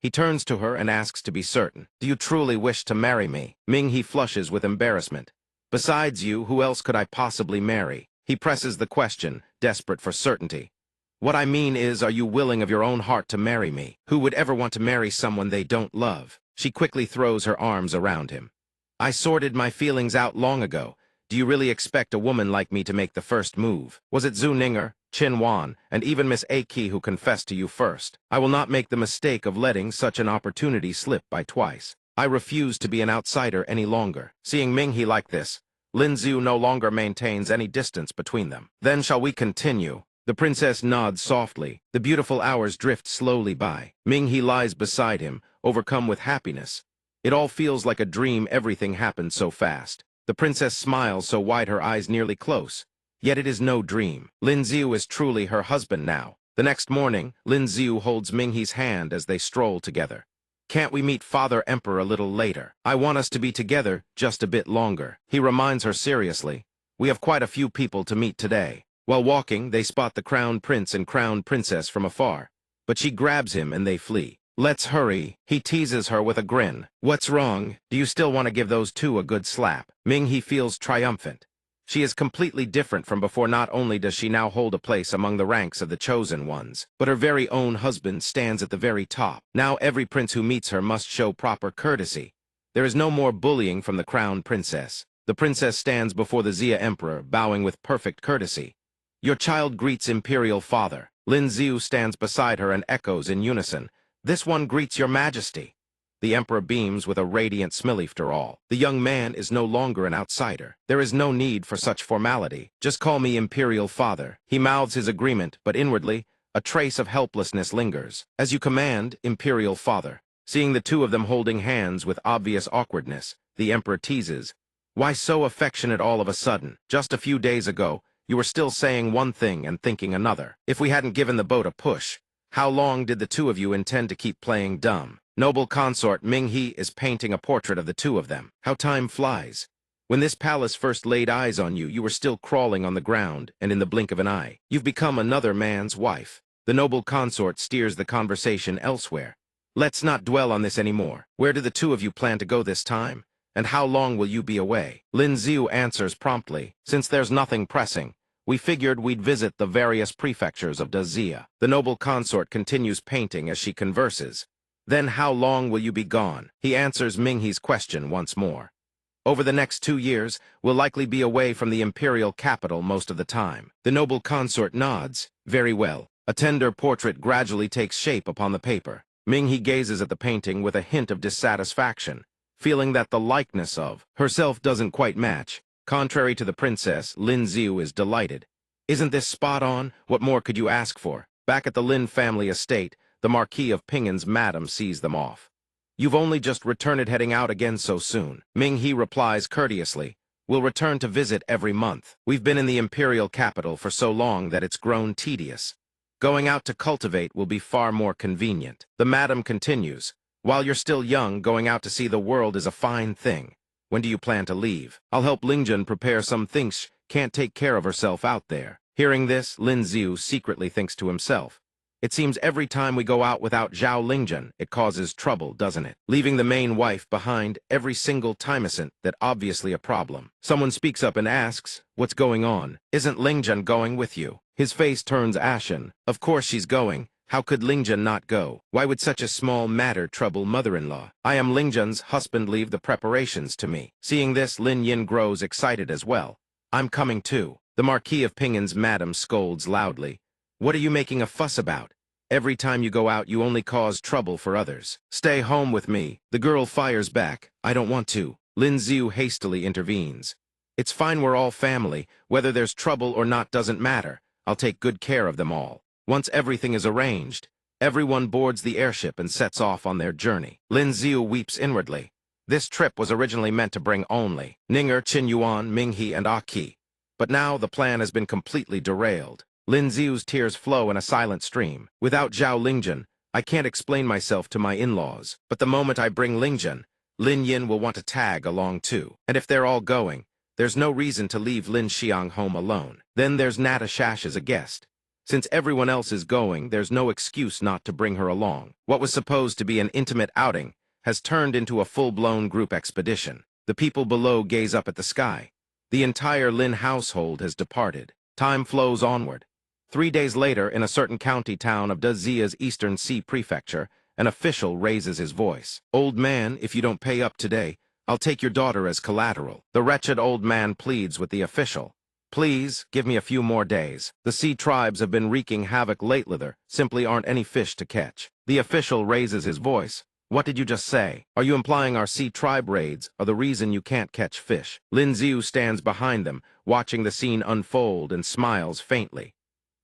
He turns to her and asks to be certain. Do you truly wish to marry me? Minghe flushes with embarrassment. Besides you, who else could I possibly marry? He presses the question, desperate for certainty. What I mean is, are you willing of your own heart to marry me? Who would ever want to marry someone they don't love? She quickly throws her arms around him. I sorted my feelings out long ago. Do you really expect a woman like me to make the first move? Was it Zhu Ninger, Qin Wan, and even Miss Aki who confessed to you first? I will not make the mistake of letting such an opportunity slip by twice. I refuse to be an outsider any longer. Seeing Minghe like this, Lin Xiu no longer maintains any distance between them. Then shall we continue? The princess nods softly. The beautiful hours drift slowly by. Minghe lies beside him, overcome with happiness. It all feels like a dream. Everything happened so fast. The princess smiles so wide her eyes nearly close. Yet it is no dream. Lin Xiu is truly her husband now. The next morning, Lin Xiu holds Minghe's hand as they stroll together. Can't we meet Father Emperor a little later? I want us to be together just a bit longer. He reminds her seriously. We have quite a few people to meet today. While walking, they spot the crown prince and crown princess from afar. But she grabs him and they flee. Let's hurry. He teases her with a grin. What's wrong? Do you still want to give those two a good slap? Minghe feels triumphant. She is completely different from before. Not only does she now hold a place among the ranks of the chosen ones, but her very own husband stands at the very top. Now every prince who meets her must show proper courtesy. There is no more bullying from the crown princess. The princess stands before the Xia emperor, bowing with perfect courtesy. Your child greets imperial father. Lin Xiu stands beside her and echoes in unison. This one greets your majesty. The emperor beams with a radiant smile after all. The young man is no longer an outsider. There is no need for such formality. Just call me imperial father. He mouths his agreement, but inwardly, a trace of helplessness lingers. As you command, imperial father. Seeing the two of them holding hands with obvious awkwardness, the emperor teases. Why so affectionate all of a sudden? Just a few days ago, you were still saying one thing and thinking another. If we hadn't given the boat a push, how long did the two of you intend to keep playing dumb? Noble consort Minghe is painting a portrait of the two of them. How time flies. When this palace first laid eyes on you, you were still crawling on the ground, and in the blink of an eye, you've become another man's wife. The noble consort steers the conversation elsewhere. Let's not dwell on this anymore. Where do the two of you plan to go this time? And how long will you be away? Lin Xiu answers promptly. Since there's nothing pressing, we figured we'd visit the various prefectures of Dazia. The noble consort continues painting as she converses. Then how long will you be gone? He answers Minghe's question once more. Over the next 2 years, we'll likely be away from the imperial capital most of the time. The noble consort nods. Very well. A tender portrait gradually takes shape upon the paper. Minghe gazes at the painting with a hint of dissatisfaction, feeling that the likeness of herself doesn't quite match. Contrary to the princess, Lin Xiu is delighted. Isn't this spot on? What more could you ask for? Back at the Lin family estate, the Marquis of Pingan's madam sees them off. You've only just returned heading out again so soon. Minghe replies courteously. We'll return to visit every month. We've been in the imperial capital for so long that it's grown tedious. Going out to cultivate will be far more convenient. The madam continues. While you're still young, going out to see the world is a fine thing. When do you plan to leave? I'll help Lingjun prepare some things. Can't take care of herself out there. Hearing this, Lin Xiu secretly thinks to himself. It seems every time we go out without Zhao Lingjun, it causes trouble, doesn't it? Leaving the main wife behind every single time isn't that obviously a problem. Someone speaks up and asks, what's going on? Isn't Lingjun going with you? His face turns ashen. Of course she's going. How could Lingjun not go? Why would such a small matter trouble mother-in-law? I am Lingjun's husband, leave the preparations to me. Seeing this, Lin Yin grows excited as well. I'm coming too. The Marquis of Pingan's madam scolds loudly. What are you making a fuss about? Every time you go out, you only cause trouble for others. Stay home with me. The girl fires back. I don't want to. Lin Xiu hastily intervenes. It's fine, we're all family. Whether there's trouble or not doesn't matter. I'll take good care of them all. Once everything is arranged, everyone boards the airship and sets off on their journey. Lin Xiu weeps inwardly. This trip was originally meant to bring only Ninger, Qin Yuan, Minghe, and Aki. But now the plan has been completely derailed. Lin Xiu's tears flow in a silent stream. Without Zhao Lingjun, I can't explain myself to my in-laws. But the moment I bring Lingjun, Lin Yin will want to tag along too. And if they're all going, there's no reason to leave Lin Xiang home alone. Then there's Nata Shash as a guest. Since everyone else is going, there's no excuse not to bring her along. What was supposed to be an intimate outing has turned into a full-blown group expedition. The people below gaze up at the sky. The entire Lin household has departed. Time flows onward. 3 days later, in a certain county town of Dazia's Eastern Sea Prefecture, an official raises his voice. Old man, if you don't pay up today, I'll take your daughter as collateral. The wretched old man pleads with the official. Please, give me a few more days. The sea tribes have been wreaking havoc lately. There simply aren't any fish to catch. The official raises his voice. What did you just say? Are you implying our sea tribe raids are the reason you can't catch fish? Lin Xiu stands behind them, watching the scene unfold and smiles faintly.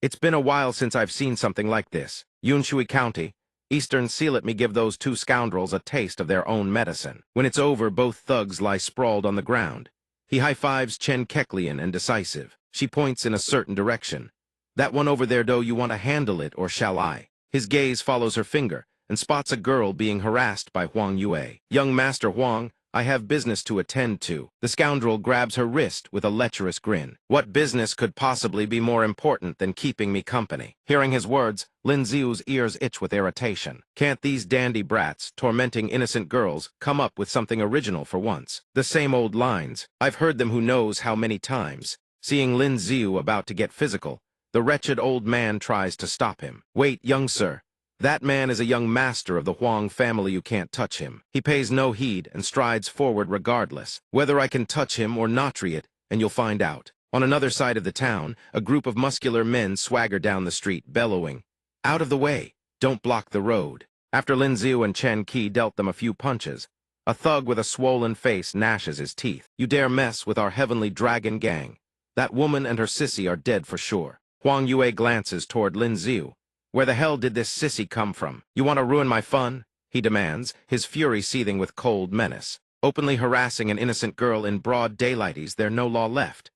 It's been a while since I've seen something like this. Yunshui County, Eastern Sea, let me give those two scoundrels a taste of their own medicine. When it's over, both thugs lie sprawled on the ground. He high-fives Chen Keklian and decisive. She points in a certain direction. That one over there, do you want to handle it, or shall I? His gaze follows her finger and spots a girl being harassed by Huang Yue. Young Master Huang, I have business to attend to. The scoundrel grabs her wrist with a lecherous grin. What business could possibly be more important than keeping me company? Hearing his words, Lin Xiu's ears itch with irritation. Can't these dandy brats, tormenting innocent girls, come up with something original for once? The same old lines. I've heard them who knows how many times. Seeing Lin Xiu about to get physical, the wretched old man tries to stop him. Wait, young sir. That man is a young master of the Huang family. You can't touch him. He pays no heed and strides forward regardless. Whether I can touch him or not tree it, and you'll find out. On another side of the town, a group of muscular men swagger down the street, bellowing, out of the way, don't block the road. After Lin Xiu and Chen Qi dealt them a few punches, a thug with a swollen face gnashes his teeth. You dare mess with our heavenly dragon gang. That woman and her sissy are dead for sure. Huang Yue glances toward Lin Xiu. Where the hell did this sissy come from? You want to ruin my fun? He demands, his fury seething with cold menace. Openly harassing an innocent girl in broad daylight, is there no law left?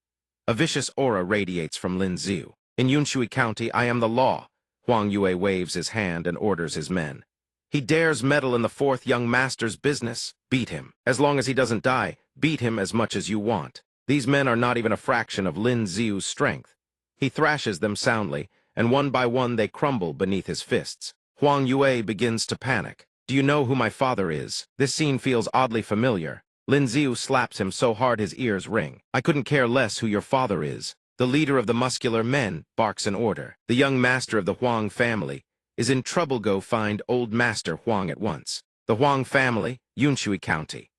A vicious aura radiates from Lin Xiu. In Yunshui County, I am the law. Huang Yue waves his hand and orders his men. He dares meddle in the fourth young master's business? Beat him. As long as he doesn't die, beat him as much as you want. These men are not even a fraction of Lin Xiu's strength. He thrashes them soundly, and one by one they crumble beneath his fists. Huang Yue begins to panic. Do you know who my father is? This scene feels oddly familiar. Lin Ziu slaps him so hard his ears ring. I couldn't care less who your father is. The leader of the muscular men barks an order. The young master of the Huang family is in trouble. Go find old master Huang at once. The Huang family, Yunshui County.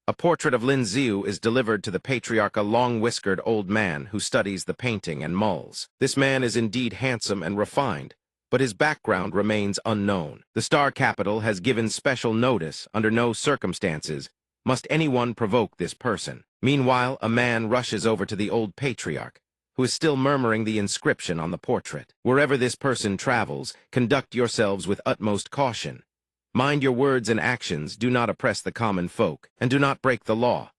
A portrait of Lin Ziu is delivered to the patriarch, a long-whiskered old man who studies the painting and mulls. This man is indeed handsome and refined, but his background remains unknown. The Star Capital has given special notice, under no circumstances must anyone provoke this person. Meanwhile, a man rushes over to the old patriarch, who is still murmuring the inscription on the portrait. Wherever this person travels, conduct yourselves with utmost caution. Mind your words and actions, do not oppress the common folk, and do not break the law.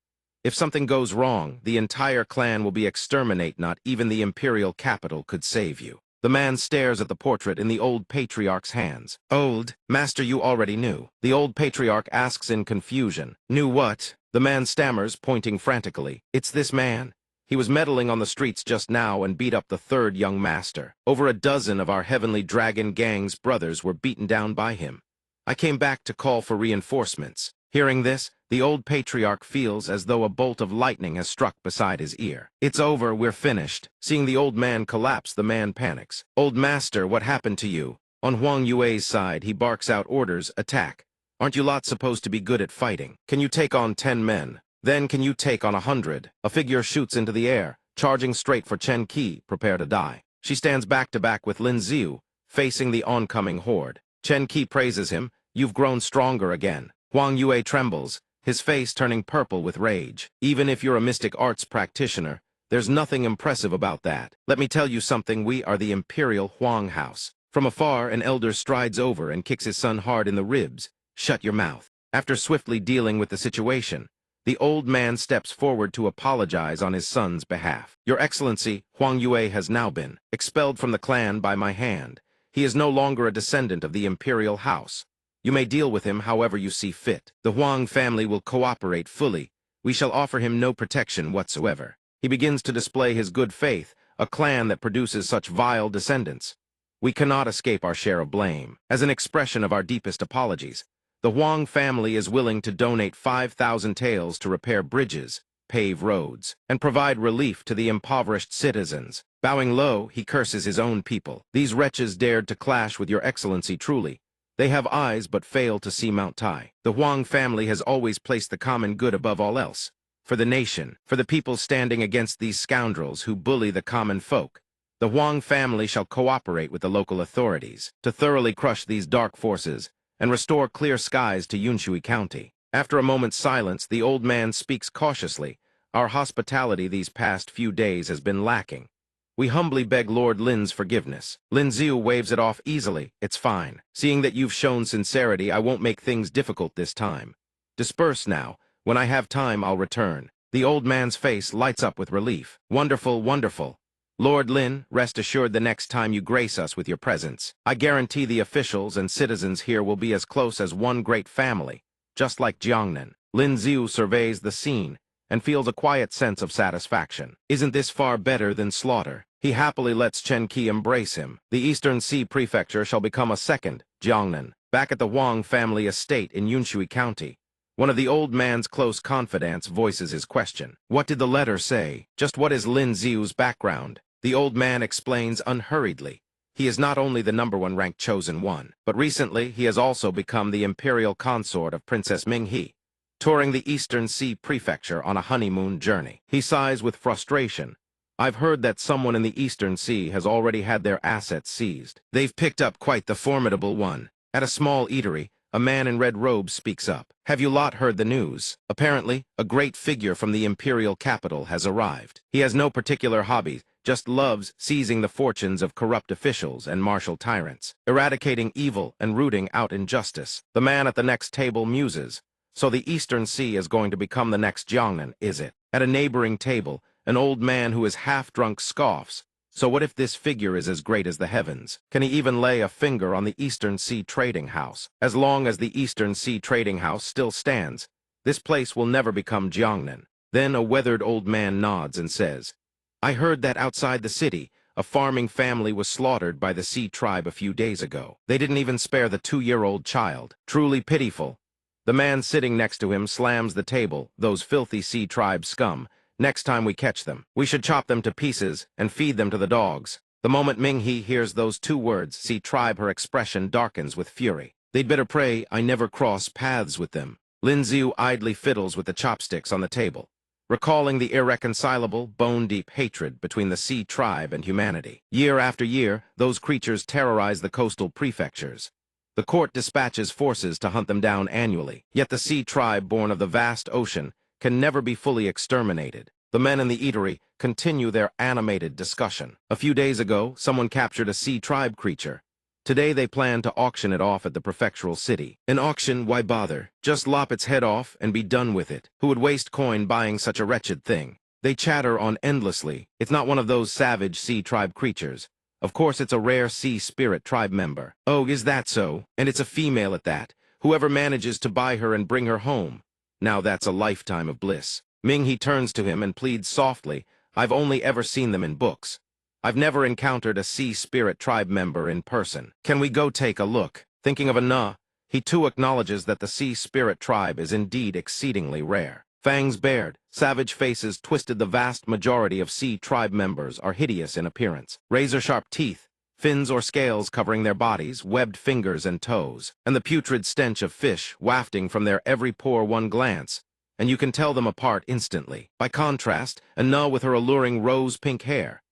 If something goes wrong, the entire clan will be exterminated. Not even the imperial capital could save you. The man stares at the portrait in the old patriarch's hands. Old master, you already knew. The old patriarch asks in confusion. Knew what? The man stammers, pointing frantically. It's this man. He was meddling on the streets just now and beat up the third young master. Over a dozen of our Heavenly Dragon gang's brothers were beaten down by him. I came back to call for reinforcements. Hearing this, the old patriarch feels as though a bolt of lightning has struck beside his ear. It's over, we're finished. Seeing the old man collapse, the man panics. Old master, what happened to you? On Huang Yue's side, he barks out orders, attack. Aren't you lot supposed to be good at fighting? Can you take on 10 men? Then can you take on 100? A figure shoots into the air, charging straight for Chen Qi, prepare to die. She stands back to back with Lin Ziu, facing the oncoming horde. Chen Qi praises him. You've grown stronger again. Huang Yue trembles, his face turning purple with rage. Even if you're a mystic arts practitioner, there's nothing impressive about that. Let me tell you something, we are the Imperial Huang House. From afar, an elder strides over and kicks his son hard in the ribs. Shut your mouth. After swiftly dealing with the situation, the old man steps forward to apologize on his son's behalf. Your Excellency, Huang Yue has now been expelled from the clan by my hand. He is no longer a descendant of the Imperial House. You may deal with him however you see fit. The Huang family will cooperate fully. We shall offer him no protection whatsoever. He begins to display his good faith, a clan that produces such vile descendants. We cannot escape our share of blame. As an expression of our deepest apologies, the Huang family is willing to donate 5,000 taels to repair bridges, pave roads, and provide relief to the impoverished citizens. Bowing low, he curses his own people. These wretches dared to clash with your Excellency truly. They have eyes but fail to see Mount Tai. The Huang family has always placed the common good above all else. For the nation, for the people standing against these scoundrels who bully the common folk, the Huang family shall cooperate with the local authorities to thoroughly crush these dark forces and restore clear skies to Yunshui County. After a moment's silence, the old man speaks cautiously. Our hospitality these past few days has been lacking. We humbly beg Lord Lin's forgiveness. Lin Ziu waves it off easily. It's fine. Seeing that you've shown sincerity, I won't make things difficult this time. Disperse now. When I have time, I'll return. The old man's face lights up with relief. Wonderful, wonderful. Lord Lin, rest assured the next time you grace us with your presence, I guarantee the officials and citizens here will be as close as one great family, just like Jiangnan. Lin Ziu surveys the scene and feels a quiet sense of satisfaction. Isn't this far better than slaughter? He happily lets Chen Qi embrace him. The Eastern Sea Prefecture shall become a second, Jiangnan. Back at the Huang family estate in Yunshui County, one of the old man's close confidants voices his question. What did the letter say? Just what is Lin Ziu's background? The old man explains unhurriedly. He is not only the #1 ranked chosen one, but recently he has also become the imperial consort of Princess Minghe, touring the Eastern Sea Prefecture on a honeymoon journey. He sighs with frustration. I've heard that someone in the Eastern Sea has already had their assets seized. They've picked up quite the formidable one. At a small eatery, a man in red robes speaks up. Have you lot heard the news? Apparently, a great figure from the imperial capital has arrived. He has no particular hobby, just loves seizing the fortunes of corrupt officials and martial tyrants, eradicating evil and rooting out injustice. The man at the next table muses. So the Eastern Sea is going to become the next Jiangnan, is it? At a neighboring table, an old man who is half-drunk scoffs. So what if this figure is as great as the heavens? Can he even lay a finger on the Eastern Sea Trading House? As long as the Eastern Sea Trading House still stands, this place will never become Jiangnan. Then a weathered old man nods and says, I heard that outside the city, a farming family was slaughtered by the Sea Tribe a few days ago. They didn't even spare the 2-year-old child. Truly pitiful. The man sitting next to him slams the table. Those filthy Sea Tribe scum. Next time we catch them, we should chop them to pieces and feed them to the dogs. The moment Ming-He hears those 2 words, Sea Tribe, her expression darkens with fury. They'd better pray I never cross paths with them. Lin Xiu idly fiddles with the chopsticks on the table, recalling the irreconcilable, bone-deep hatred between the Sea Tribe and humanity. Year after year, those creatures terrorize the coastal prefectures. The court dispatches forces to hunt them down annually, yet the Sea Tribe, born of the vast ocean, can never be fully exterminated. The men in the eatery continue their animated discussion. A few days ago, someone captured a Sea Tribe creature. Today they plan to auction it off at the prefectural city. An auction, why bother? Just lop its head off and be done with it. Who would waste coin buying such a wretched thing? They chatter on endlessly. It's not one of those savage Sea Tribe creatures. Of course it's a rare Sea Spirit Tribe member. Oh, is that so? And it's a female at that. Whoever manages to buy her and bring her home. Now that's a lifetime of bliss. Ming-He turns to him and pleads softly, I've only ever seen them in books. I've never encountered a Sea Spirit Tribe member in person. Can we go take a look? Thinking of a he too acknowledges that the Sea Spirit Tribe is indeed exceedingly rare. Fangs bared, savage faces twisted, the vast majority of Sea Tribe members are hideous in appearance. Razor-sharp teeth, fins or scales covering their bodies, webbed fingers and toes, and the putrid stench of fish wafting from their every pore. One glance, and you can tell them apart instantly. By contrast, a with her alluring rose-pink hair.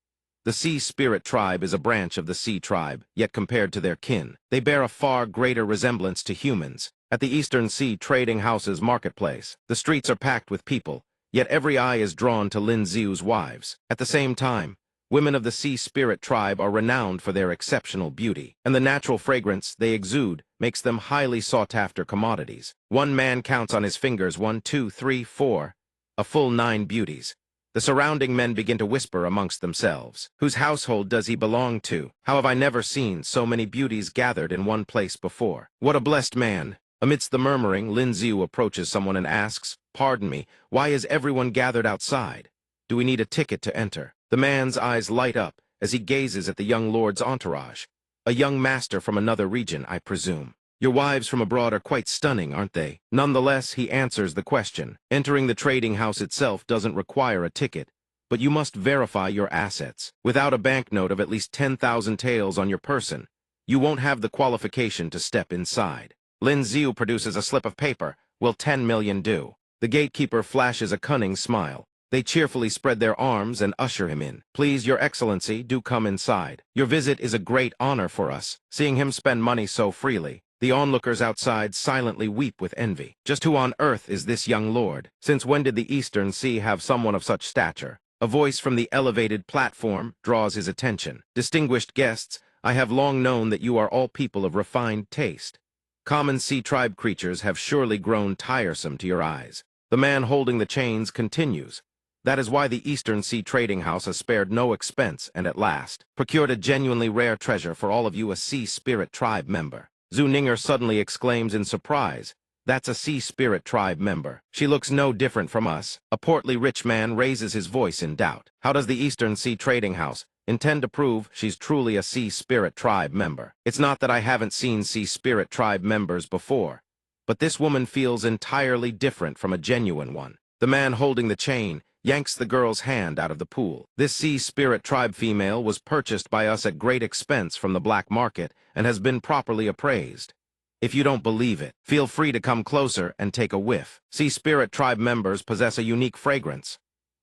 The Sea Spirit Tribe is a branch of the Sea Tribe, yet compared to their kin, they bear a far greater resemblance to humans. At the Eastern Sea Trading House's marketplace, the streets are packed with people, yet every eye is drawn to Lin Xiu's wives. At the same time, women of the Sea Spirit Tribe are renowned for their exceptional beauty, and the natural fragrance they exude makes them highly sought-after commodities. One man counts on his fingers 1, 2, 3, 4, a full 9 beauties. The surrounding men begin to whisper amongst themselves. Whose household does he belong to? How have I never seen so many beauties gathered in one place before? What a blessed man! Amidst the murmuring, Lin Xiu approaches someone and asks, Pardon me, why is everyone gathered outside? Do we need a ticket to enter? The man's eyes light up as he gazes at the young lord's entourage. A young master from another region, I presume. Your wives from abroad are quite stunning, aren't they? Nonetheless, he answers the question. Entering the trading house itself doesn't require a ticket, but you must verify your assets. Without a banknote of at least 10,000 taels on your person, you won't have the qualification to step inside. Lin Xiu produces a slip of paper. Will 10 million do? The gatekeeper flashes a cunning smile. They cheerfully spread their arms and usher him in. Please, Your Excellency, do come inside. Your visit is a great honor for us. Seeing him spend money so freely, the onlookers outside silently weep with envy. Just who on earth is this young lord? Since when did the Eastern Sea have someone of such stature? A voice from the elevated platform draws his attention. Distinguished guests, I have long known that you are all people of refined taste. Common Sea Tribe creatures have surely grown tiresome to your eyes. The man holding the chains continues. That is why the Eastern Sea Trading House has spared no expense and at last procured a genuinely rare treasure for all of you, a Sea Spirit Tribe member. Zhu Ninger suddenly exclaims in surprise, That's a Sea Spirit Tribe member. She looks no different from us. A portly rich man raises his voice in doubt. How does the Eastern Sea Trading House intend to prove she's truly a Sea Spirit Tribe member? It's not that I haven't seen Sea Spirit Tribe members before, but this woman feels entirely different from a genuine one. The man holding the chain yanks the girl's hand out of the pool. This Sea Spirit Tribe female was purchased by us at great expense from the black market and has been properly appraised. If you don't believe it, feel free to come closer and take a whiff. Sea Spirit Tribe members possess a unique fragrance.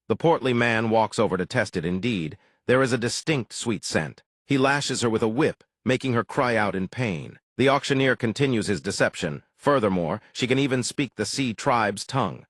The portly man walks over to test it. Indeed, there is a distinct sweet scent. He lashes her with a whip, making her cry out in pain. The auctioneer continues his deception. Furthermore, she can even speak the Sea Tribe's tongue.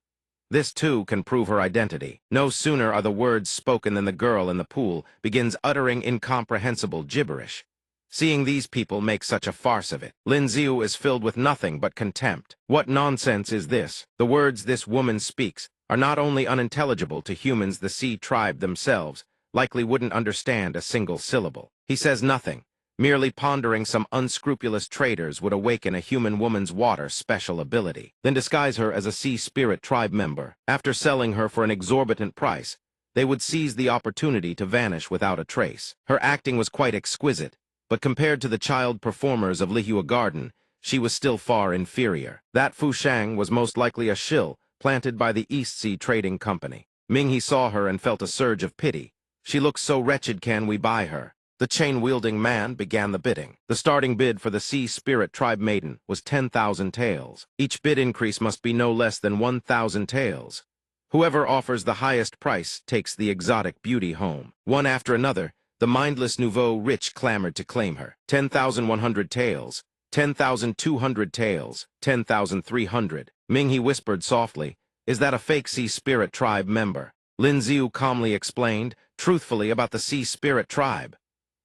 This, too, can prove her identity. No sooner are the words spoken than the girl in the pool begins uttering incomprehensible gibberish. Seeing these people make such a farce of it, Lin Xiu is filled with nothing but contempt. What nonsense is this? The words this woman speaks are not only unintelligible to humans, the Sea Tribe themselves likely wouldn't understand a single syllable. He says nothing. Merely pondering some unscrupulous traders would awaken a human woman's water special ability, then disguise her as a Sea Spirit Tribe member. After selling her for an exorbitant price, they would seize the opportunity to vanish without a trace. Her acting was quite exquisite, but compared to the child performers of Lihua Garden, she was still far inferior. That Fu Shang was most likely a shill planted by the East Sea Trading Company. Ming He saw her and felt a surge of pity. She looks so wretched, can we buy her? The chain-wielding man began the bidding. The starting bid for the Sea Spirit Tribe Maiden was 10,000 taels. Each bid increase must be no less than 1,000 taels. Whoever offers the highest price takes the exotic beauty home. One after another, the mindless nouveau rich clamored to claim her. 10,100 taels, 10,200 taels, 10,300. Ming He whispered softly, "Is that a fake Sea Spirit Tribe member?" Lin Xiu calmly explained, truthfully about the Sea Spirit Tribe.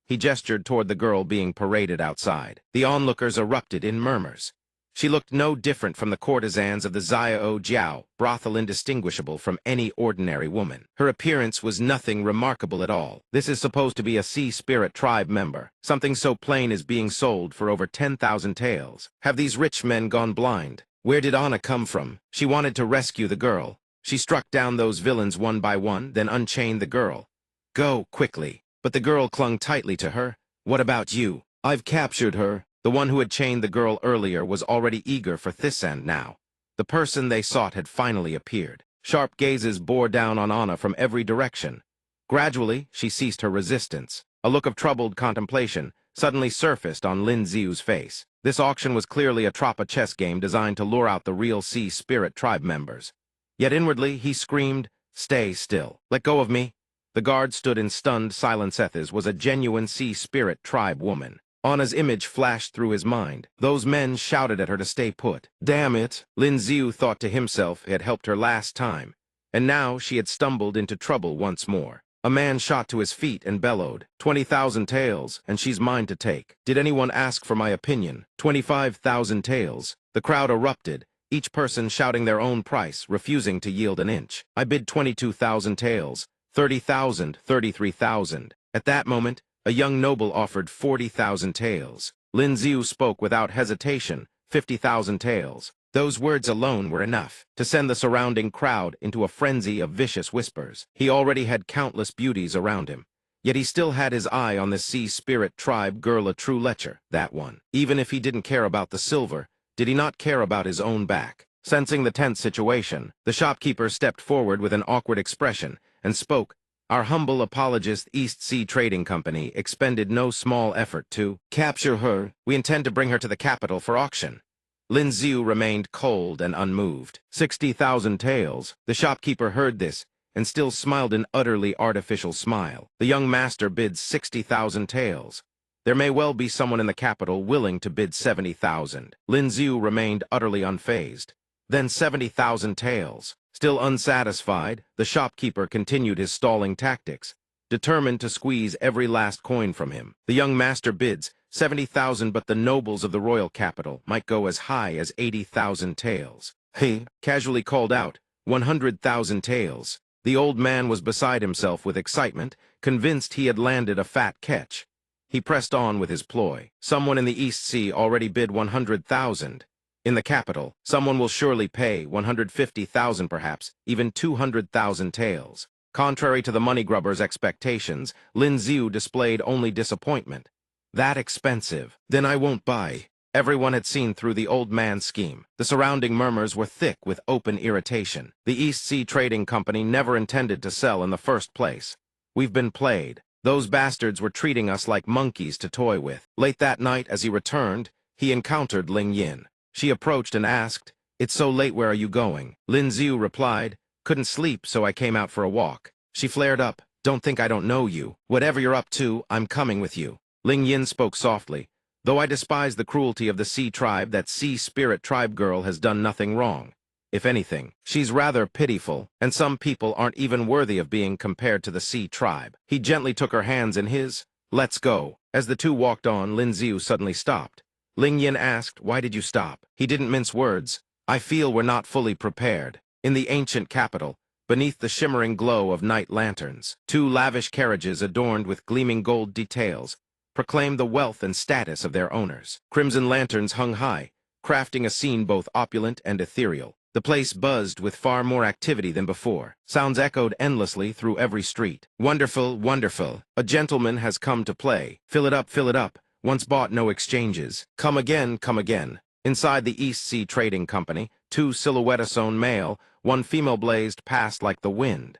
He gestured toward the girl being paraded outside. The onlookers erupted in murmurs. She looked no different from the courtesans of the Xiao Jiao, brothel indistinguishable from any ordinary woman. Her appearance was nothing remarkable at all. This is supposed to be a Sea Spirit Tribe member. Something so plain is being sold for over 10,000 taels. Have these rich men gone blind? Where did Anna come from? She wanted to rescue the girl. She struck down those villains one by one, then unchained the girl. Go, quickly. But the girl clung tightly to her. What about you? I've captured her. The one who had chained the girl earlier was already eager for this end now. The person they sought had finally appeared. Sharp gazes bore down on Anna from every direction. Gradually, she ceased her resistance. A look of troubled contemplation suddenly surfaced on Lin Xiu's face. This auction was clearly a Tropa chess game designed to lure out the real Sea Spirit Tribe members. Yet inwardly, he screamed, "Stay still. Let go of me." The guard stood in stunned silence. Ethis was a genuine Sea Spirit Tribe woman. Anna's image flashed through his mind. Those men shouted at her to stay put. Damn it, Lin Xiu thought to himself. It had helped her last time, and now she had stumbled into trouble once more. A man shot to his feet and bellowed, 20,000 taels, and she's mine to take. Did anyone ask for my opinion? 25,000 taels. The crowd erupted, each person shouting their own price, refusing to yield an inch. I bid 22,000 taels. 30,000, 33,000. At that moment, a young noble offered 40,000 taels. Lin Xiu spoke without hesitation, 50,000 taels. Those words alone were enough to send the surrounding crowd into a frenzy of vicious whispers. He already had countless beauties around him, yet he still had his eye on the Sea Spirit Tribe girl, a true lecher, that one. Even if he didn't care about the silver, did he not care about his own back? Sensing the tense situation, the shopkeeper stepped forward with an awkward expression and spoke. Our humble apologist, East Sea Trading Company, expended no small effort to capture her. We intend to bring her to the capital for auction. Lin Xiu remained cold and unmoved. 60,000 taels. The shopkeeper heard this and still smiled an utterly artificial smile. The young master bids 60,000 taels. There may well be someone in the capital willing to bid 70,000. Lin Xiu remained utterly unfazed. Then 70,000 taels. Still unsatisfied, the shopkeeper continued his stalling tactics, determined to squeeze every last coin from him. The young master bids 70,000, but the nobles of the royal capital might go as high as 80,000 taels. He casually called out, 100,000 taels. The old man was beside himself with excitement, convinced he had landed a fat catch. He pressed on with his ploy. Someone in the East Sea already bid 100,000. In the capital, someone will surely pay 150,000, perhaps even 200,000 taels. Contrary to the money grubber's expectations, Lin Xiu displayed only disappointment. That expensive? Then I won't buy. Everyone had seen through the old man's scheme. The surrounding murmurs were thick with open irritation. The East Sea Trading Company never intended to sell in the first place. We've been played. Those bastards were treating us like monkeys to toy with. Late that night, as he returned, he encountered Ling Yin. She approached and asked, "It's so late, where are you going?" Lin Xiu replied, "Couldn't sleep, so I came out for a walk." She flared up, "Don't think I don't know you. Whatever you're up to, I'm coming with you." Ling Yin spoke softly, "Though I despise the cruelty of the Sea Tribe, that Sea Spirit Tribe girl has done nothing wrong. If anything, she's rather pitiful, and some people aren't even worthy of being compared to the Sea Tribe." He gently took her hands in his. "Let's go." As the two walked on, Lin Xiu suddenly stopped. Ling Yin asked, "Why did you stop?" He didn't mince words. "I feel we're not fully prepared." In the ancient capital, beneath the shimmering glow of night lanterns, two lavish carriages adorned with gleaming gold details proclaimed the wealth and status of their owners. Crimson lanterns hung high, crafting a scene both opulent and ethereal. The place buzzed with far more activity than before. Sounds echoed endlessly through every street. Wonderful, wonderful. A gentleman has come to play. Fill it up, fill it up. Once bought, no exchanges. Come again, come again. Inside the East Sea Trading Company, 2 silhouette-sewn male, 1 female blazed past like the wind.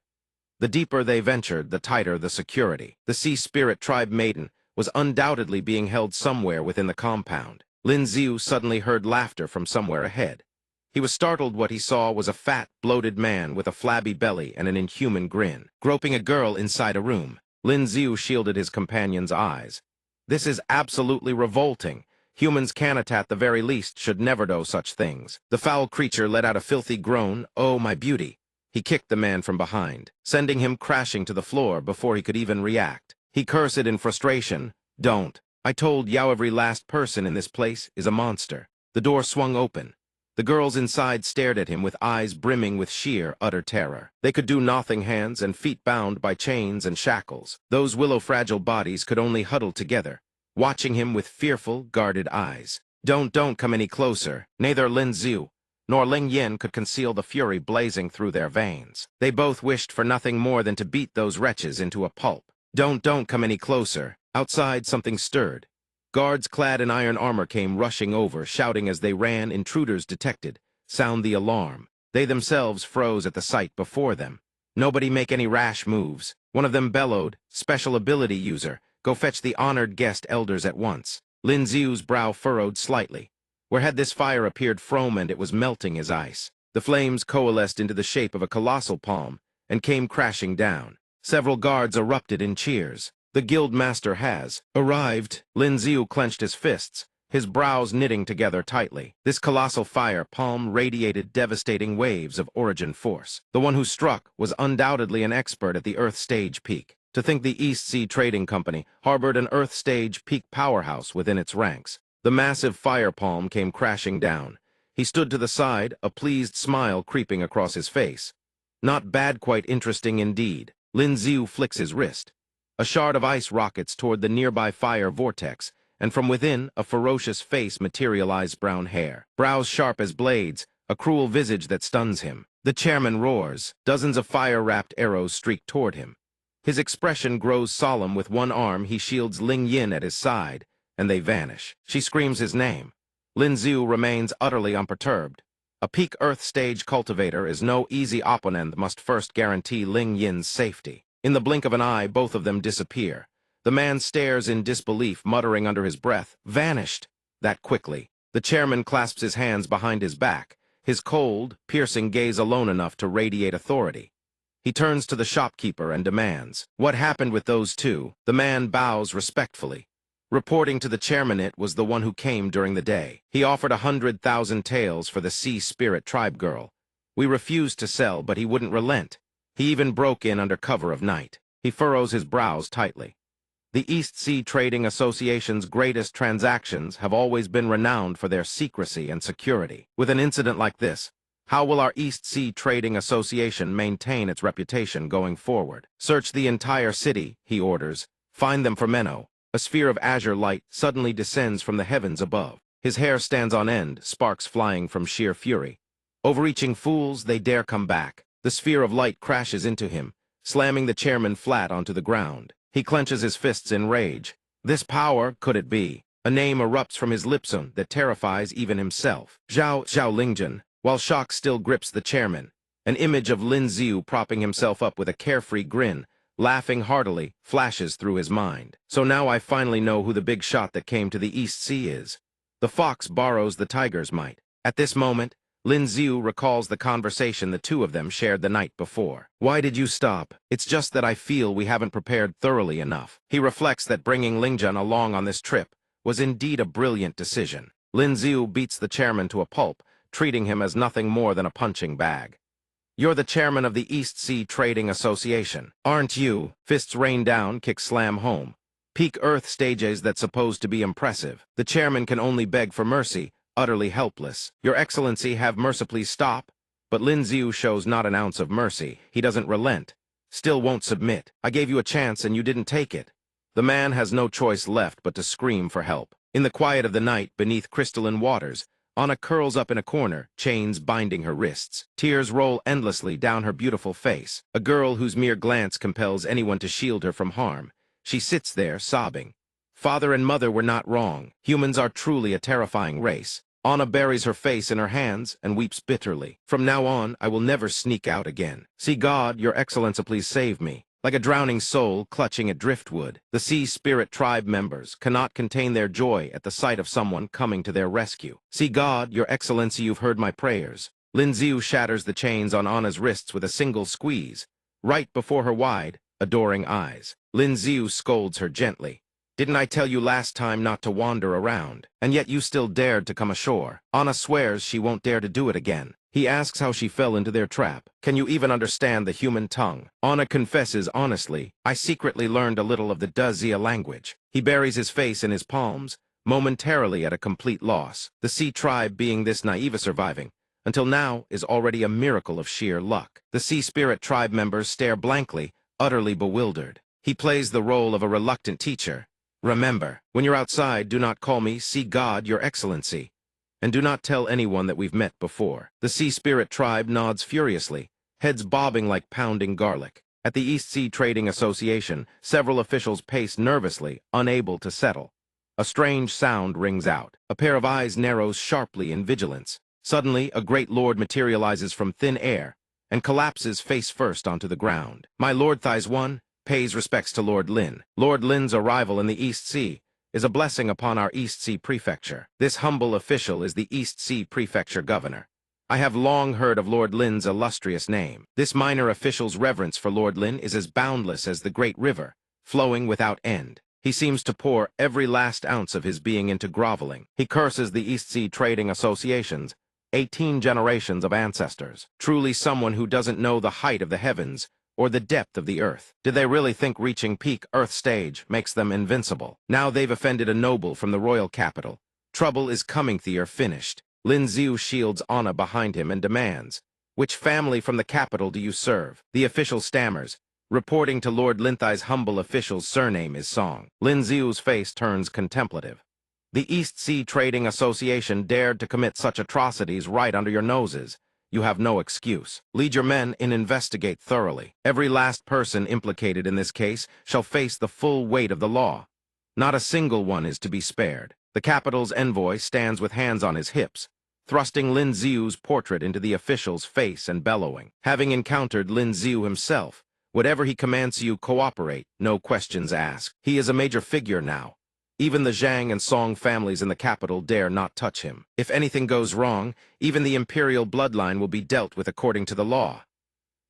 The deeper they ventured, the tighter the security. The Sea Spirit Tribe Maiden was undoubtedly being held somewhere within the compound. Lin Ziu suddenly heard laughter from somewhere ahead. He was startled. What he saw was a fat, bloated man with a flabby belly and an inhuman grin, groping a girl inside a room. Lin Ziu shielded his companion's eyes. This is absolutely revolting. Humans can, at the very least, should never do such things. The foul creature let out a filthy groan. Oh, my beauty. He kicked the man from behind, sending him crashing to the floor before he could even react. He cursed in frustration. Don't. I told Yao every last person in this place is a monster. The door swung open. The girls inside stared at him with eyes brimming with sheer, utter terror. They could do nothing, hands and feet bound by chains and shackles. Those willow-fragile bodies could only huddle together, watching him with fearful, guarded eyes. Don't come any closer. Neither Lin Ziu nor Ling Yin could conceal the fury blazing through their veins. They both wished for nothing more than to beat those wretches into a pulp. Don't come any closer. Outside, something stirred. Guards clad in iron armor came rushing over, shouting as they ran. Intruders detected. Sound the alarm. They themselves froze at the sight before them. Nobody make any rash moves. One of them bellowed, special ability user, go fetch the honored guest elders at once. Lin Ziu's brow furrowed slightly. Where had this fire appeared from, and it was melting as ice. The flames coalesced into the shape of a colossal palm and came crashing down. Several guards erupted in cheers. The guild master has arrived. Lin Ziu clenched his fists, his brows knitting together tightly. This colossal fire palm radiated devastating waves of origin force. The one who struck was undoubtedly an expert at the Earth Stage peak. To think the East Sea Trading Company harbored an Earth Stage peak powerhouse within its ranks. The massive fire palm came crashing down. He stood to the side, a pleased smile creeping across his face. Not bad, quite interesting indeed. Lin Ziu flicks his wrist. A shard of ice rockets toward the nearby fire vortex, and from within, a ferocious face materialized. Brown hair, brows sharp as blades, a cruel visage that stuns him. The chairman roars. Dozens of fire-wrapped arrows streak toward him. His expression grows solemn. With one arm, he shields Ling Yin at his side, and they vanish. She screams his name. Lin Ziu remains utterly unperturbed. A peak Earth Stage cultivator is no easy opponent. Must first guarantee Ling Yin's safety. In the blink of an eye, both of them disappear. The man stares in disbelief, muttering under his breath, vanished. That quickly. The chairman clasps his hands behind his back, his cold, piercing gaze alone enough to radiate authority. He turns to the shopkeeper and demands, "What happened with those two?" The man bows respectfully. Reporting to the chairman, it was the one who came during the day. He offered 100,000 taels for the Sea Spirit Tribe girl. We refused to sell, but he wouldn't relent. He even broke in under cover of night. He furrows his brows tightly. The East Sea Trading Association's greatest transactions have always been renowned for their secrecy and security. With an incident like this, how will our East Sea Trading Association maintain its reputation going forward? Search the entire city, he orders. Find them for Menno. A sphere of azure light suddenly descends from the heavens above. His hair stands on end, sparks flying from sheer fury. Overreaching fools, they dare come back. The sphere of light crashes into him, slamming the chairman flat onto the ground. He clenches his fists in rage. This power, could it be? A name erupts from his lips that terrifies even himself. Zhao Lingjun, while shock still grips the chairman. An image of Lin Ziu propping himself up with a carefree grin, laughing heartily, flashes through his mind. So now I finally know who the big shot that came to the East Sea is. The fox borrows the tiger's might. At this moment, Lin Ziu recalls the conversation the two of them shared the night before. Why did you stop? It's just that I feel we haven't prepared thoroughly enough. He reflects that bringing Lingjun along on this trip was indeed a brilliant decision. Lin Ziu beats the chairman to a pulp, treating him as nothing more than a punching bag. You're the chairman of the East Sea Trading Association, aren't you? Fists rain down, kicks slam home. Peak Earth stages that's supposed to be impressive. The chairman can only beg for mercy, utterly helpless. Your Excellency, have mercy, please stop. But Lin Ziu shows not an ounce of mercy. He doesn't relent. Still won't submit. I gave you a chance and you didn't take it. The man has no choice left but to scream for help. In the quiet of the night, beneath crystalline waters, Anna curls up in a corner, chains binding her wrists. Tears roll endlessly down her beautiful face. A girl whose mere glance compels anyone to shield her from harm. She sits there, sobbing. Father and mother were not wrong. Humans are truly a terrifying race. Anna buries her face in her hands and weeps bitterly. From now on, I will never sneak out again. See God, your Excellency, please save me. Like a drowning soul clutching at driftwood, the Sea Spirit tribe members cannot contain their joy at the sight of someone coming to their rescue. See God, your Excellency, you've heard my prayers. Lin Xiu shatters the chains on Anna's wrists with a single squeeze, right before her wide, adoring eyes. Lin Xiu scolds her gently. Didn't I tell you last time not to wander around? And yet you still dared to come ashore. Anna swears she won't dare to do it again. He asks how she fell into their trap. Can you even understand the human tongue? Anna confesses honestly, I secretly learned a little of the Dazia language. He buries his face in his palms, momentarily at a complete loss. The Sea tribe being this naive surviving, until now, is already a miracle of sheer luck. The Sea Spirit tribe members stare blankly, utterly bewildered. He plays the role of a reluctant teacher. Remember, when you're outside, do not call me, see God, your Excellency. And do not tell anyone that we've met before. The Sea Spirit tribe nods furiously, heads bobbing like pounding garlic. At the East Sea Trading Association, several officials pace nervously, unable to settle. A strange sound rings out. A pair of eyes narrows sharply in vigilance. Suddenly, a great lord materializes from thin air and collapses face first onto the ground. My Lord Thighs One pays respects to Lord Lin. Lord Lin's arrival in the East Sea is a blessing upon our East Sea Prefecture. This humble official is the East Sea Prefecture Governor. I have long heard of Lord Lin's illustrious name. This minor official's reverence for Lord Lin is as boundless as the great river, flowing without end. He seems to pour every last ounce of his being into groveling. He curses the East Sea Trading Associations, 18 generations of ancestors. Truly someone who doesn't know the height of the heavens or the depth of the earth. Did they really think reaching peak Earth stage makes them invincible? Now they've offended a noble from the royal capital. Trouble is coming, they're finished. Lin Xiu shields Anna behind him and demands, which family from the capital do you serve? The official stammers, reporting to Lord Linthai's humble official's surname is Song. Lin Xiu's face turns contemplative. The East Sea Trading Association dared to commit such atrocities right under your noses. You have no excuse. Lead your men and investigate thoroughly. Every last person implicated in this case shall face the full weight of the law. Not a single one is to be spared. The capital's envoy stands with hands on his hips, thrusting Lin Xiu's portrait into the official's face and bellowing. Having encountered Lin Xiu himself, whatever he commands you, cooperate, no questions asked. He is a major figure now. Even the Zhang and Song families in the capital dare not touch him. If anything goes wrong, even the imperial bloodline will be dealt with according to the law.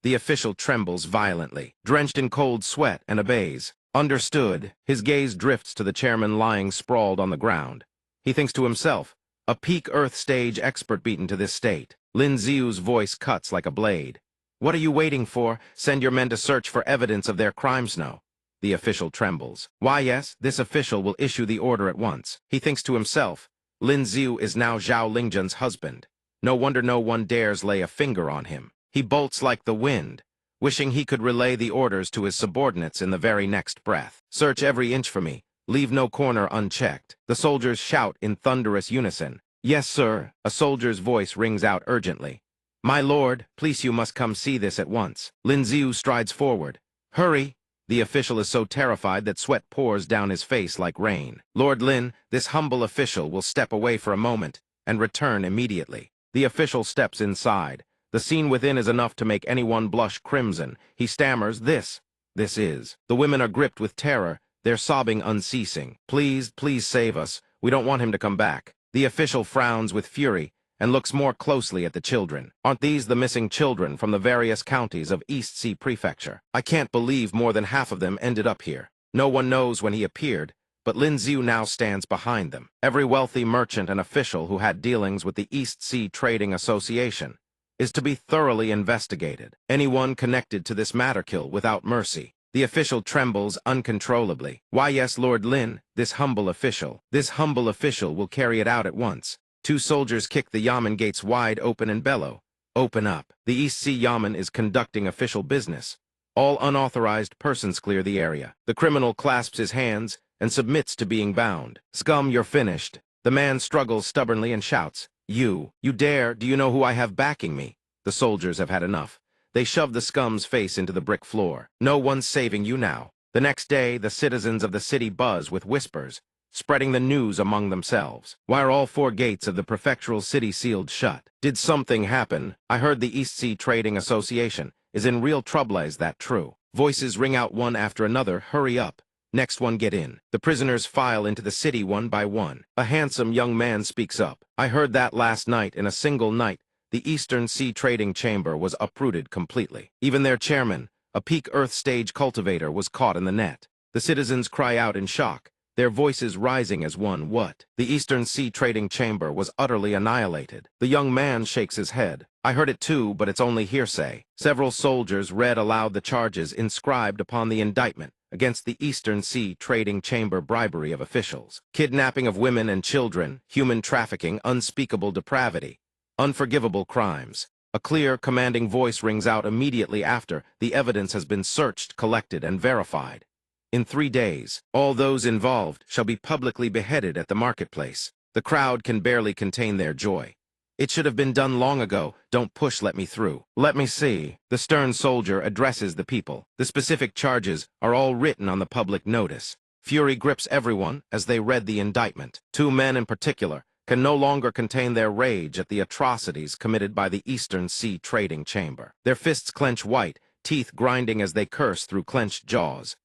The official trembles violently, drenched in cold sweat, and obeys. Understood. His gaze drifts to the chairman lying sprawled on the ground. He thinks to himself, a peak Earth stage expert beaten to this state. Lin Xiu's voice cuts like a blade. What are you waiting for? Send your men to search for evidence of their crimes now. The official trembles. Why, yes, this official will issue the order at once. He thinks to himself, Lin Xiu is now Zhao Lingzhen's husband. No wonder no one dares lay a finger on him. He bolts like the wind, wishing he could relay the orders to his subordinates in the very next breath. Search every inch for me. Leave no corner unchecked. The soldiers shout in thunderous unison. Yes, sir. A soldier's voice rings out urgently. My lord, please you must come see this at once. Lin Xiu strides forward. Hurry! The official is so terrified that sweat pours down his face like rain. Lord Lin, this humble official will step away for a moment and return immediately. The official steps inside. The scene within is enough to make anyone blush crimson. He stammers, this is. The women are gripped with terror, their sobbing unceasing. Please, please save us. We don't want him to come back. The official frowns with fury and looks more closely at the children. Aren't these the missing children from the various counties of East Sea Prefecture? I can't believe more than half of them ended up here. No one knows when he appeared, but Lin Xiu now stands behind them. Every wealthy merchant and official who had dealings with the East Sea Trading Association is to be thoroughly investigated. Anyone connected to this matter kill without mercy. The official trembles uncontrollably. Why, yes, Lord Lin, this humble official will carry it out at once. Two soldiers kick the Yamen gates wide open and bellow. Open up. The East Sea Yamen is conducting official business. All unauthorized persons clear the area. The criminal clasps his hands and submits to being bound. Scum, you're finished. The man struggles stubbornly and shouts, You dare? Do you know who I have backing me? The soldiers have had enough. They shove the scum's face into the brick floor. No one's saving you now. The next day, the citizens of the city buzz with whispers, spreading the news among themselves. Why are all 4 gates of the prefectural city sealed shut? Did something happen? I heard the East Sea Trading Association is in real trouble. Is that true? Voices ring out one after another. Hurry up. Next one, get in. The prisoners file into the city one by one. A handsome young man speaks up. I heard that last night, in a single night, the Eastern Sea Trading Chamber was uprooted completely. Even their chairman, a peak Earth stage cultivator, was caught in the net. The citizens cry out in shock, their voices rising as one. What? The Eastern Sea Trading Chamber was utterly annihilated. The young man shakes his head. I heard it too, but it's only hearsay. Several soldiers read aloud the charges inscribed upon the indictment against the Eastern Sea Trading Chamber: bribery of officials, kidnapping of women and children, human trafficking, unspeakable depravity, unforgivable crimes. A clear, commanding voice rings out immediately after the evidence has been searched, collected, and verified. In 3 days, all those involved shall be publicly beheaded at the marketplace. The crowd can barely contain their joy. It should have been done long ago. Don't push, let me through. Let me see. The stern soldier addresses the people. The specific charges are all written on the public notice. Fury grips everyone as they read the indictment. 2 men in particular can no longer contain their rage at the atrocities committed by the Eastern Sea Trading Chamber. Their fists clench white, teeth grinding as they curse through clenched jaws.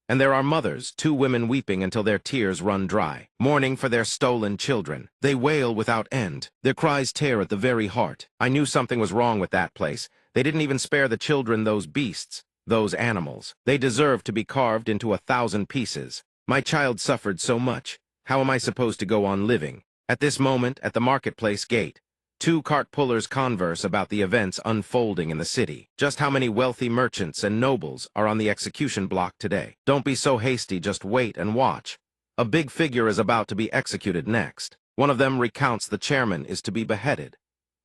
And there are mothers, 2 women weeping until their tears run dry, mourning for their stolen children. They wail without end. Their cries tear at the very heart. I knew something was wrong with that place. They didn't even spare the children, those beasts, those animals. They deserve to be carved into 1,000 pieces. My child suffered so much. How am I supposed to go on living? At this moment, at the marketplace gate, 2 cart pullers converse about the events unfolding in the city. Just how many wealthy merchants and nobles are on the execution block today? Don't be so hasty, just wait and watch. A big figure is about to be executed next. One of them recounts the chairman is to be beheaded.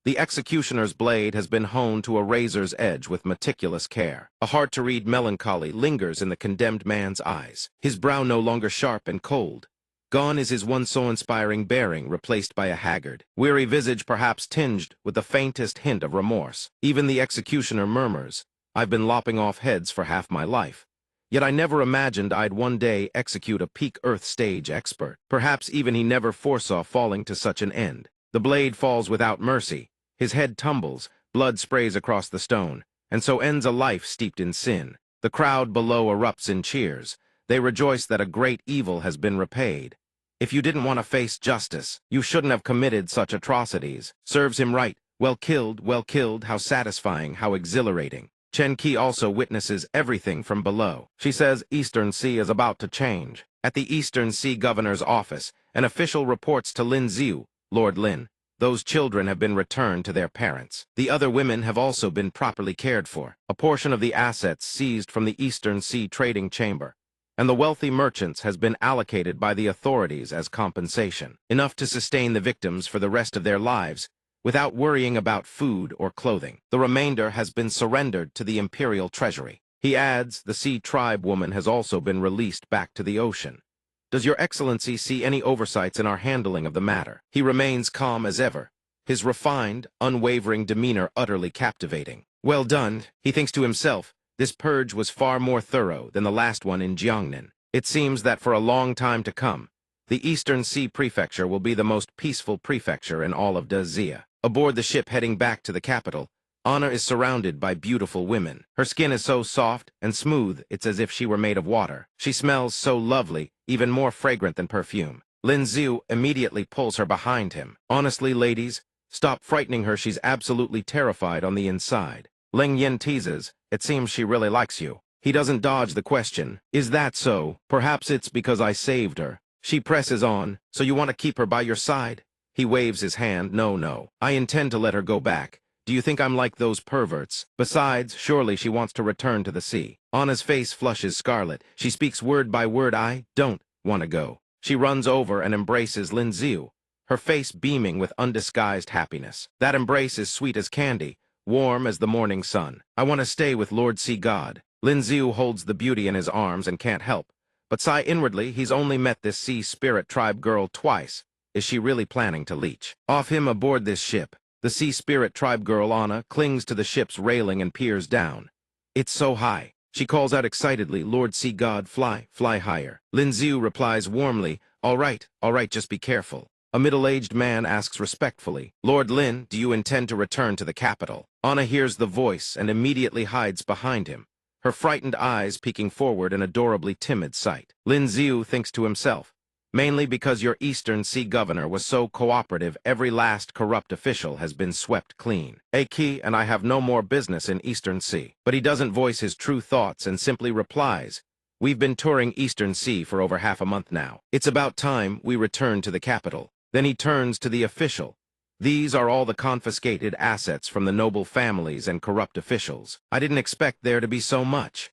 The executioner's blade has been honed to a razor's edge with meticulous care. A hard-to-read melancholy lingers in the condemned man's eyes, his brow no longer sharp and cold. Gone is his once so inspiring bearing, replaced by a haggard, weary visage, perhaps tinged with the faintest hint of remorse. Even the executioner murmurs, I've been lopping off heads for half my life. Yet I never imagined I'd one day execute a peak Earth stage expert. Perhaps even he never foresaw falling to such an end. The blade falls without mercy. His head tumbles, blood sprays across the stone, and so ends a life steeped in sin. The crowd below erupts in cheers. They rejoice that a great evil has been repaid. If you didn't want to face justice, you shouldn't have committed such atrocities. Serves him right. Well killed, how satisfying, how exhilarating. Chen Qi also witnesses everything from below. She says Eastern Sea is about to change. At the Eastern Sea Governor's office, an official reports to Lin Ziu, Lord Lin, those children have been returned to their parents. The other women have also been properly cared for. A portion of the assets seized from the Eastern Sea Trading Chamber and the wealthy merchants has been allocated by the authorities as compensation, enough to sustain the victims for the rest of their lives without worrying about food or clothing. The remainder has been surrendered to the imperial treasury. He adds, the Sea Tribe woman has also been released back to the ocean. Does your excellency see any oversights in our handling of the matter? He remains calm as ever, his refined, unwavering demeanor utterly captivating. Well done, he thinks to himself. This purge was far more thorough than the last one in Jiangnan. It seems that for a long time to come, the Eastern Sea Prefecture will be the most peaceful prefecture in all of Dezia. Aboard the ship heading back to the capital, Anna is surrounded by beautiful women. Her skin is so soft and smooth, it's as if she were made of water. She smells so lovely, even more fragrant than perfume. Lin Ziu immediately pulls her behind him. Honestly, ladies, stop frightening her. She's absolutely terrified on the inside. Ling Yin teases, it seems she really likes you. He doesn't dodge the question. Is that so? Perhaps it's because I saved her. She presses on, so you want to keep her by your side? He waves his hand, no. I intend to let her go back. Do you think I'm like those perverts? Besides, surely she wants to return to the sea. Anna's face flushes scarlet. She speaks word by word, I don't want to go. She runs over and embraces Lin Ziu, her face beaming with undisguised happiness. That embrace is sweet as candy, warm as the morning sun. I want to stay with Lord Sea God. Lin Ziu holds the beauty in his arms and can't help, but sigh inwardly. He's only met this sea spirit tribe girl twice, Is she really planning to leech off him aboard this ship? The Sea Spirit tribe girl Anna clings to the ship's railing and peers down. It's so high. She calls out excitedly, Lord Sea God, fly, fly higher. Lin Xiu replies warmly, all right, just be careful. A middle-aged man asks respectfully, Lord Lin, do you intend to return to the capital? Anna hears the voice and immediately hides behind him, her frightened eyes peeking forward, an adorably timid sight. Lin Xiu thinks to himself, mainly because your Eastern Sea governor was so cooperative, every last corrupt official has been swept clean. Aki and I have no more business in Eastern Sea. But he doesn't voice his true thoughts and simply replies, we've been touring Eastern Sea for over half a month now. It's about time we return to the capital. Then he turns to the official. These are all the confiscated assets from the noble families and corrupt officials. I didn't expect there to be so much.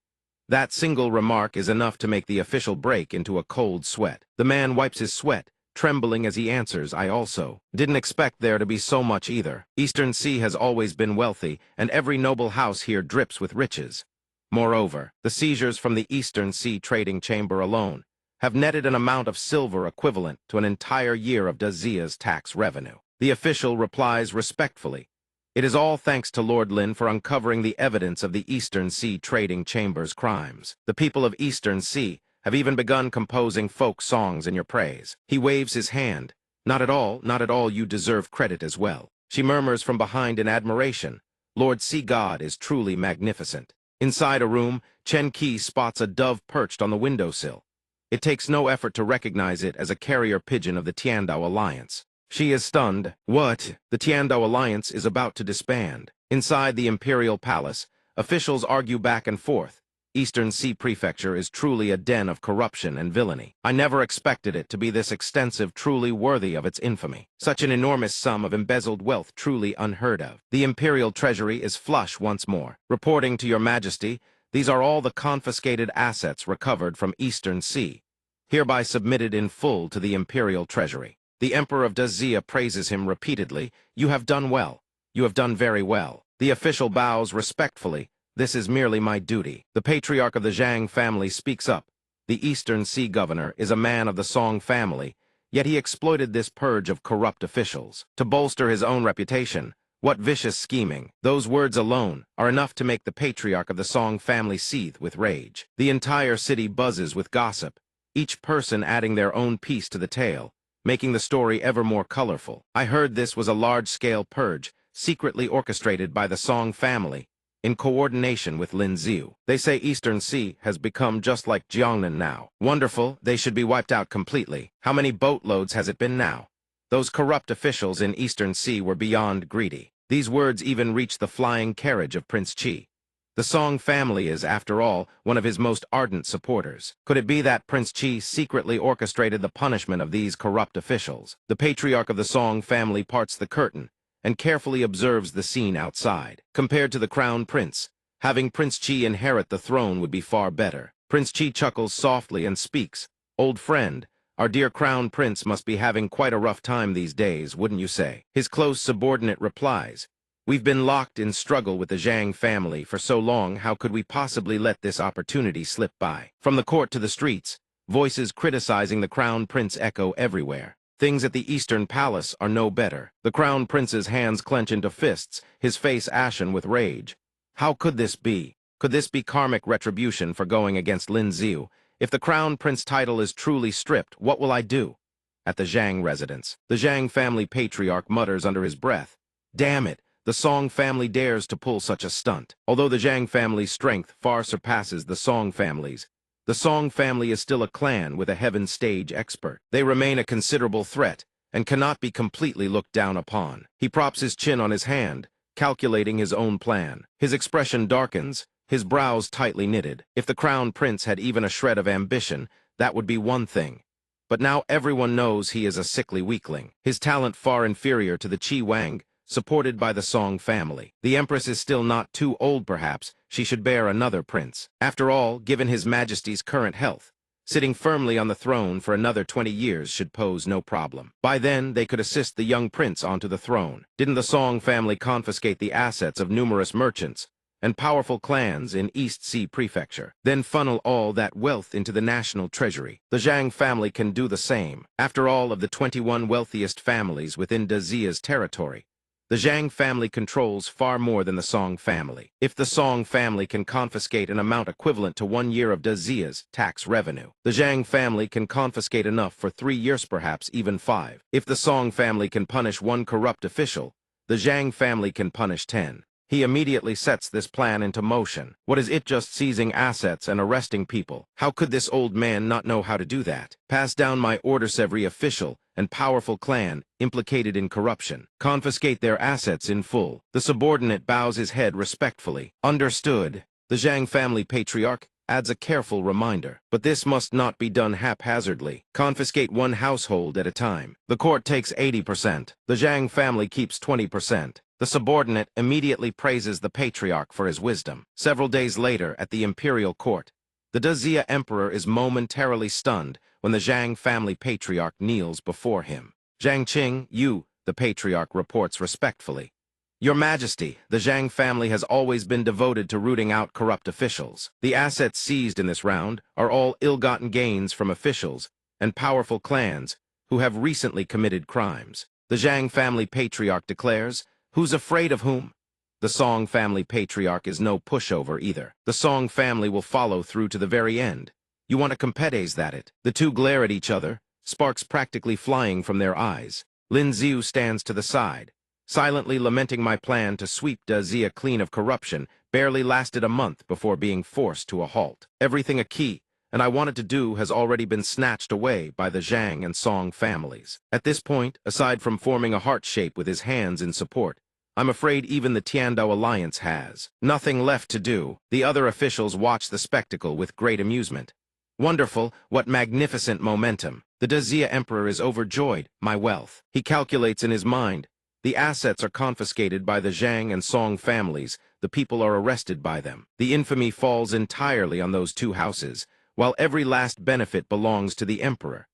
That single remark is enough to make the official break into a cold sweat. The man wipes his sweat, trembling as he answers, I also didn't expect there to be so much either. Eastern Sea has always been wealthy, and every noble house here drips with riches. Moreover, the seizures from the Eastern Sea Trading Chamber alone have netted an amount of silver equivalent to an entire year of Dazia's tax revenue. The official replies respectfully, it is all thanks to Lord Lin for uncovering the evidence of the Eastern Sea Trading Chamber's crimes. The people of Eastern Sea have even begun composing folk songs in your praise. He waves his hand. Not at all, you deserve credit as well. She murmurs from behind in admiration. Lord Sea God is truly magnificent. Inside a room, Chen Qi spots a dove perched on the windowsill. It takes no effort to recognize it as a carrier pigeon of the Tiandao Alliance. She is stunned. What? The Tiandao Alliance is about to disband. Inside the Imperial Palace, officials argue back and forth. Eastern Sea Prefecture is truly a den of corruption and villainy. I never expected it to be this extensive, truly worthy of its infamy. Such an enormous sum of embezzled wealth truly unheard of. The Imperial Treasury is flush once more. Reporting to your Majesty, these are all the confiscated assets recovered from Eastern Sea, hereby submitted in full to the Imperial Treasury. The Emperor of Dazia praises him repeatedly. You have done well. You have done very well. The official bows respectfully. This is merely my duty. The patriarch of the Zhang family speaks up. The Eastern Sea governor is a man of the Song family, yet he exploited this purge of corrupt officials to bolster his own reputation. What vicious scheming! Those words alone are enough to make the patriarch of the Song family seethe with rage. The entire city buzzes with gossip, each person adding their own piece to the tale, making the story ever more colorful. I heard this was a large-scale purge, secretly orchestrated by the Song family, in coordination with Lin Xiu. They say Eastern Sea has become just like Jiangnan now. Wonderful, they should be wiped out completely. How many boatloads has it been now? Those corrupt officials in Eastern Sea were beyond greedy. These words even reached the flying carriage of Prince Qi. The Song family is, after all, one of his most ardent supporters. Could it be that Prince Qi secretly orchestrated the punishment of these corrupt officials? The patriarch of the Song family parts the curtain and carefully observes the scene outside. Compared to the crown prince, having Prince Qi inherit the throne would be far better. Prince Qi chuckles softly and speaks. Old friend, our dear crown prince must be having quite a rough time these days, wouldn't you say? His close subordinate replies, we've been locked in struggle with the Zhang family for so long, how could we possibly let this opportunity slip by? From the court to the streets, voices criticizing the crown prince echo everywhere. Things at the Eastern Palace are no better. The crown prince's hands clench into fists, his face ashen with rage. How could this be? Could this be karmic retribution for going against Lin Xiu? If the crown prince title is truly stripped, what will I do? At the Zhang residence, the Zhang family patriarch mutters under his breath, damn it! The Song family dares to pull such a stunt. Although the Zhang family's strength far surpasses the Song family's, the Song family is still a clan with a heaven stage expert. They remain a considerable threat and cannot be completely looked down upon. He props his chin on his hand, calculating his own plan. His expression darkens, his brows tightly knitted. If the crown prince had even a shred of ambition, that would be one thing. But now everyone knows he is a sickly weakling. His talent far inferior to the Qi Wang, supported by the Song family. The Empress is still not too old, perhaps. She should bear another prince. After all, given His Majesty's current health, sitting firmly on the throne for another 20 years should pose no problem. By then, they could assist the young prince onto the throne. Didn't the Song family confiscate the assets of numerous merchants and powerful clans in East Sea Prefecture. Then funnel all that wealth into the national treasury. The Zhang family can do the same. After all of the 21 wealthiest families within Dazia's territory, the Zhang family controls far more than the Song family. If the Song family can confiscate an amount equivalent to 1 year of Dazia's tax revenue, the Zhang family can confiscate enough for 3 years, perhaps even 5. If the Song family can punish 1 corrupt official, the Zhang family can punish 10. He immediately sets this plan into motion. What is it just seizing assets and arresting people? How could this old man not know how to do that? Pass down my orders every official and powerful clan implicated in corruption. Confiscate their assets in full. The subordinate bows his head respectfully. Understood. The Zhang family patriarch adds a careful reminder. But this must not be done haphazardly. Confiscate 1 household at a time. The court takes 80%. The Zhang family keeps 20%. The subordinate immediately praises the patriarch for his wisdom. Several days later, at the imperial court, the Dazia emperor is momentarily stunned when the Zhang family patriarch kneels before him. Zhang Qing, you, the patriarch reports respectfully. Your Majesty, the Zhang family has always been devoted to rooting out corrupt officials. The assets seized in this round are all ill-gotten gains from officials and powerful clans who have recently committed crimes. The Zhang family patriarch declares, who's afraid of whom? The Song family patriarch is no pushover either. The Song family will follow through to the very end. You want to compete that it? The two glare at each other, sparks practically flying from their eyes. Lin Ziu stands to the side, silently lamenting my plan to sweep Dazia clean of corruption barely lasted a month before being forced to a halt. Everything a key, and I wanted to do has already been snatched away by the Zhang and Song families. At this point, aside from forming a heart shape with his hands in support, I'm afraid even the Tiandao alliance has nothing left to do. The other officials watch the spectacle with great amusement. Wonderful, what magnificent momentum. The Dazia emperor is overjoyed, my wealth. He calculates in his mind. The assets are confiscated by the Zhang and Song families. The people are arrested by them. The infamy falls entirely on those 2 houses, while every last benefit belongs to the emperor.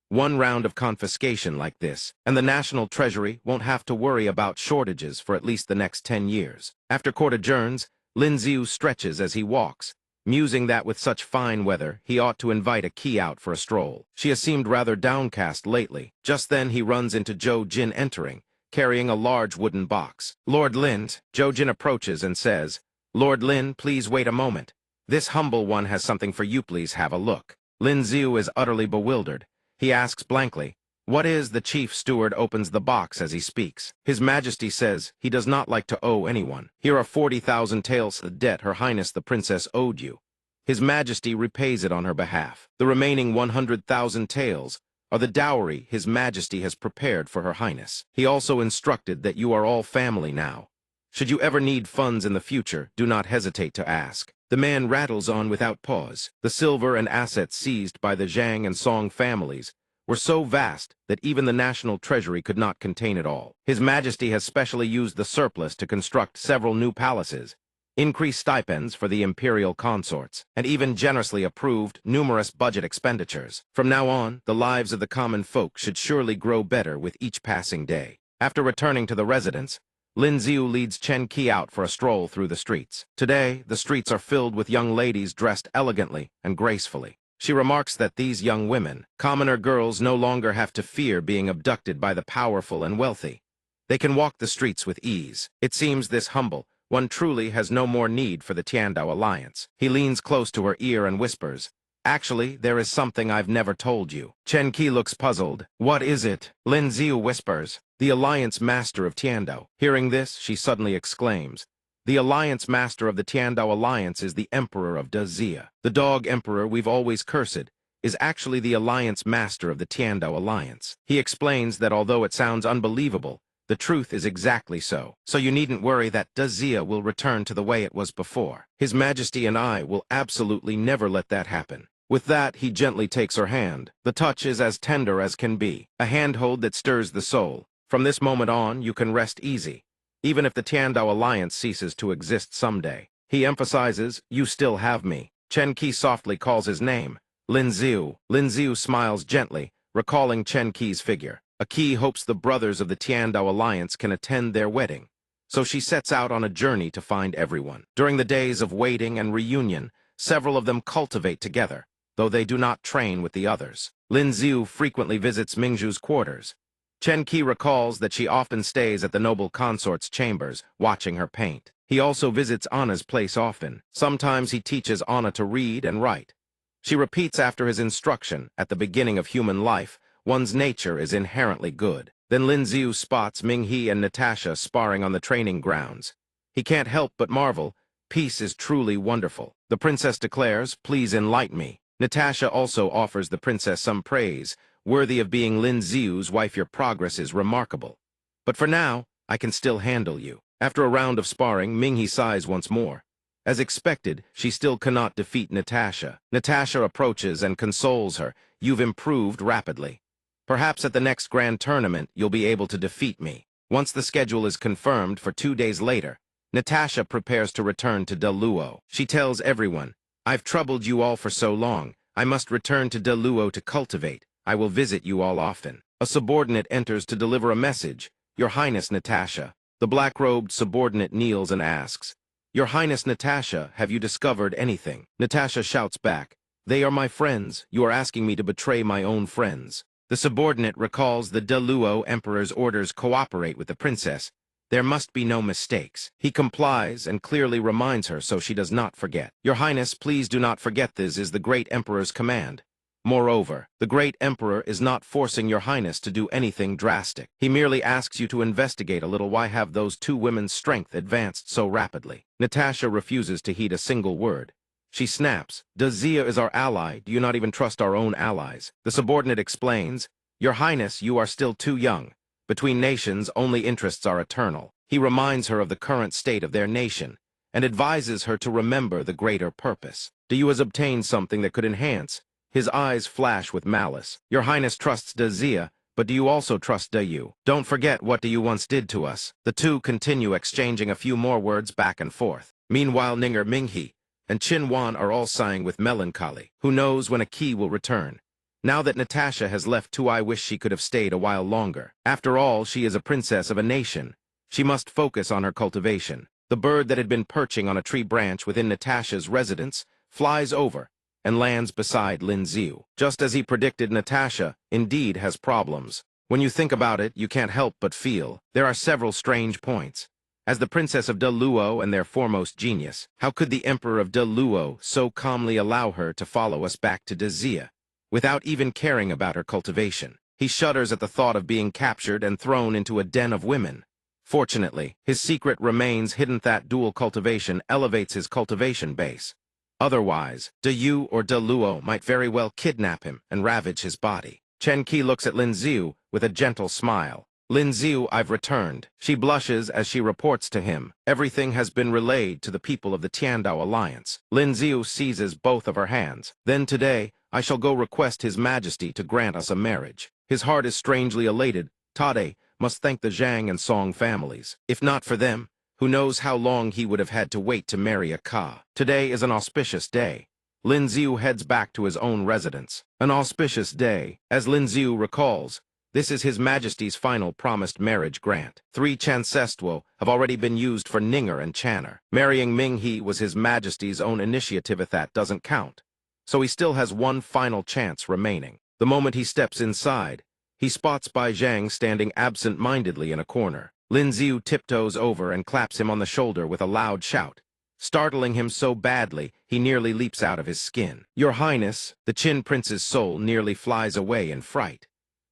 1 round of confiscation like this, and the national treasury won't have to worry about shortages for at least the next 10 years. After court adjourns, Lin Ziu stretches as he walks, musing that with such fine weather, he ought to invite a key out for a stroll. She has seemed rather downcast lately. Just then he runs into Zhou Jin entering, carrying a large wooden box. Lord Lin, Zhou Jin approaches and says, Lord Lin, please wait a moment. This humble one has something for you, please have a look. Lin Ziu is utterly bewildered. He asks blankly, what is? The chief steward opens the box as he speaks. His Majesty says he does not like to owe anyone. Here are 40,000 taels, the debt Her Highness the Princess owed you. His Majesty repays it on her behalf. The remaining 100,000 taels are the dowry His Majesty has prepared for Her Highness. He also instructed that you are all family now. Should you ever need funds in the future, do not hesitate to ask. The man rattles on without pause. The silver and assets seized by the Zhang and Song families were so vast that even the national treasury could not contain it all. His Majesty has specially used the surplus to construct several new palaces, increase stipends for the imperial consorts, and even generously approved numerous budget expenditures. From now on, the lives of the common folk should surely grow better with each passing day. After returning to the residence, Lin Ziu leads Chen Qi out for a stroll through the streets. Today, the streets are filled with young ladies dressed elegantly and gracefully. She remarks that these young women, commoner girls, no longer have to fear being abducted by the powerful and wealthy. They can walk the streets with ease. It seems this humble one truly has no more need for the Tiandao alliance. He leans close to her ear and whispers, actually, there is something I've never told you. Chen Qi looks puzzled. What is it? Lin Ziu whispers, the alliance master of Tiandao. Hearing this, she suddenly exclaims, the alliance master of the Tiandao alliance is the emperor of Dazia. The dog emperor we've always cursed is actually the alliance master of the Tiandao alliance. He explains that although it sounds unbelievable, the truth is exactly so. So you needn't worry that Dazia will return to the way it was before. His Majesty and I will absolutely never let that happen. With that, he gently takes her hand. The touch is as tender as can be, a handhold that stirs the soul. From this moment on, you can rest easy, even if the Tiandao alliance ceases to exist someday. He emphasizes, you still have me. Chen Qi softly calls his name, Lin Ziu. Lin Ziu smiles gently, recalling Chen Qi's figure. A Qi hopes the brothers of the Tiandao alliance can attend their wedding, so she sets out on a journey to find everyone. During the days of waiting and reunion, several of them cultivate together, though they do not train with the others. Lin Xiu frequently visits Mingzhu's quarters. Chen Qi recalls that she often stays at the noble consort's chambers, watching her paint. He also visits Anna's place often. Sometimes he teaches Anna to read and write. She repeats after his instruction, at the beginning of human life, one's nature is inherently good. Then Lin Xiu spots Minghe and Natasha sparring on the training grounds. He can't help but marvel. Peace is truly wonderful. The princess declares, "Please enlighten me." Natasha also offers the princess some praise. "Worthy of being Lin Xiu's wife, your progress is remarkable. But for now, I can still handle you." After a round of sparring, Minghe sighs once more. As expected, she still cannot defeat Natasha. Natasha approaches and consoles her. "You've improved rapidly. Perhaps at the next grand tournament, you'll be able to defeat me." Once the schedule is confirmed for 2 days later, Natasha prepares to return to Deluo. She tells everyone, "I've troubled you all for so long. I must return to Deluo to cultivate. I will visit you all often." A subordinate enters to deliver a message. "Your Highness Natasha." The black-robed subordinate kneels and asks, "Your Highness Natasha, have you discovered anything?" Natasha shouts back, "They are my friends. You are asking me to betray my own friends." The subordinate recalls the Deluo Emperor's orders cooperate with the princess. There must be no mistakes. He complies and clearly reminds her so she does not forget. "Your Highness, please do not forget this is the great Emperor's command. Moreover, the great Emperor is not forcing your Highness to do anything drastic. He merely asks you to investigate a little why have those 2 women's strength advanced so rapidly." Natasha refuses to heed a single word. She snaps, "Dazia is our ally. Do you not even trust our own allies?" The subordinate explains, "Your Highness, you are still too young. Between nations, only interests are eternal." He reminds her of the current state of their nation and advises her to remember the greater purpose. "Dayu has obtained something that could enhance." His eyes flash with malice. "Your Highness trusts Dazia, but do you also trust Dayu? Don't forget what Dayu once did to us." The two continue exchanging a few more words back and forth. Meanwhile, Ninger Minghe and Qin Wan are all sighing with melancholy. Who knows when a key will return? Now that Natasha has left too, I wish she could have stayed a while longer. After all, she is a princess of a nation. She must focus on her cultivation. The bird that had been perching on a tree branch within Natasha's residence flies over and lands beside Lin Xiu. Just as he predicted, Natasha, indeed, has problems. When you think about it, you can't help but feel there are several strange points. As the princess of Deluo and their foremost genius, how could the emperor of Deluo so calmly allow her to follow us back to Dazia, without even caring about her cultivation? He shudders at the thought of being captured and thrown into a den of women. Fortunately, his secret remains hidden. That dual cultivation elevates his cultivation base. Otherwise, Dayu or Deluo might very well kidnap him and ravage his body. Chen Qi looks at Lin Xiu with a gentle smile. "Lin Xiu, I've returned." She blushes as she reports to him. Everything has been relayed to the people of the Tiandao Alliance. Lin Xiu seizes both of her hands. "Then today, I shall go request His Majesty to grant us a marriage." His heart is strangely elated. Tade must thank the Zhang and Song families. If not for them, who knows how long he would have had to wait to marry a Ka. Today is an auspicious day. Lin Xiu heads back to his own residence. An auspicious day. As Lin Xiu recalls, this is His Majesty's final promised marriage grant. 3 Chancestuo have already been used for Ninger and Channer. Marrying Minghe was His Majesty's own initiative. If that doesn't count, so he still has one final chance remaining. The moment he steps inside, he spots Bai Zhang standing absent-mindedly in a corner. Lin Xiu tiptoes over and claps him on the shoulder with a loud shout, startling him so badly he nearly leaps out of his skin. "Your Highness," the Qin Prince's soul nearly flies away in fright.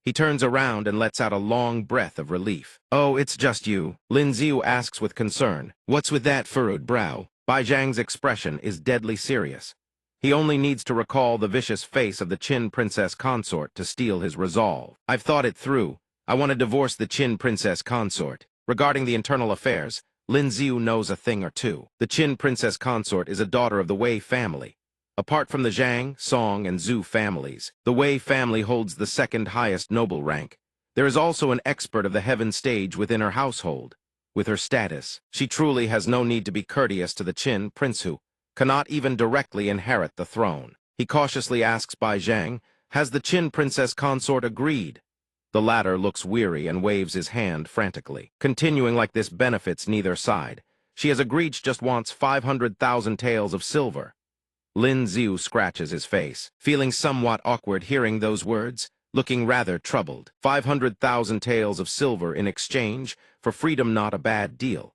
He turns around and lets out a long breath of relief. "Oh, it's just you," Lin Xiu asks with concern. "What's with that furrowed brow?" Bai Zhang's expression is deadly serious. He only needs to recall the vicious face of the Qin Princess Consort to steel his resolve. "I've thought it through. I want to divorce the Qin Princess Consort." Regarding the internal affairs, Lin Xiu knows a thing or two. The Qin Princess Consort is a daughter of the Wei family. Apart from the Zhang, Song, and Zhu families, the Wei family holds the second highest noble rank. There is also an expert of the heaven stage within her household. With her status, she truly has no need to be courteous to the Qin Prince, who cannot even directly inherit the throne. He cautiously asks Bai Zhang, "Has the Qin Princess Consort agreed?" The latter looks weary and waves his hand frantically. Continuing like this benefits neither side. She has agreed she just wants 500,000 taels of silver. Lin Xiu scratches his face, feeling somewhat awkward hearing those words, looking rather troubled. 500,000 taels of silver in exchange for freedom, not a bad deal.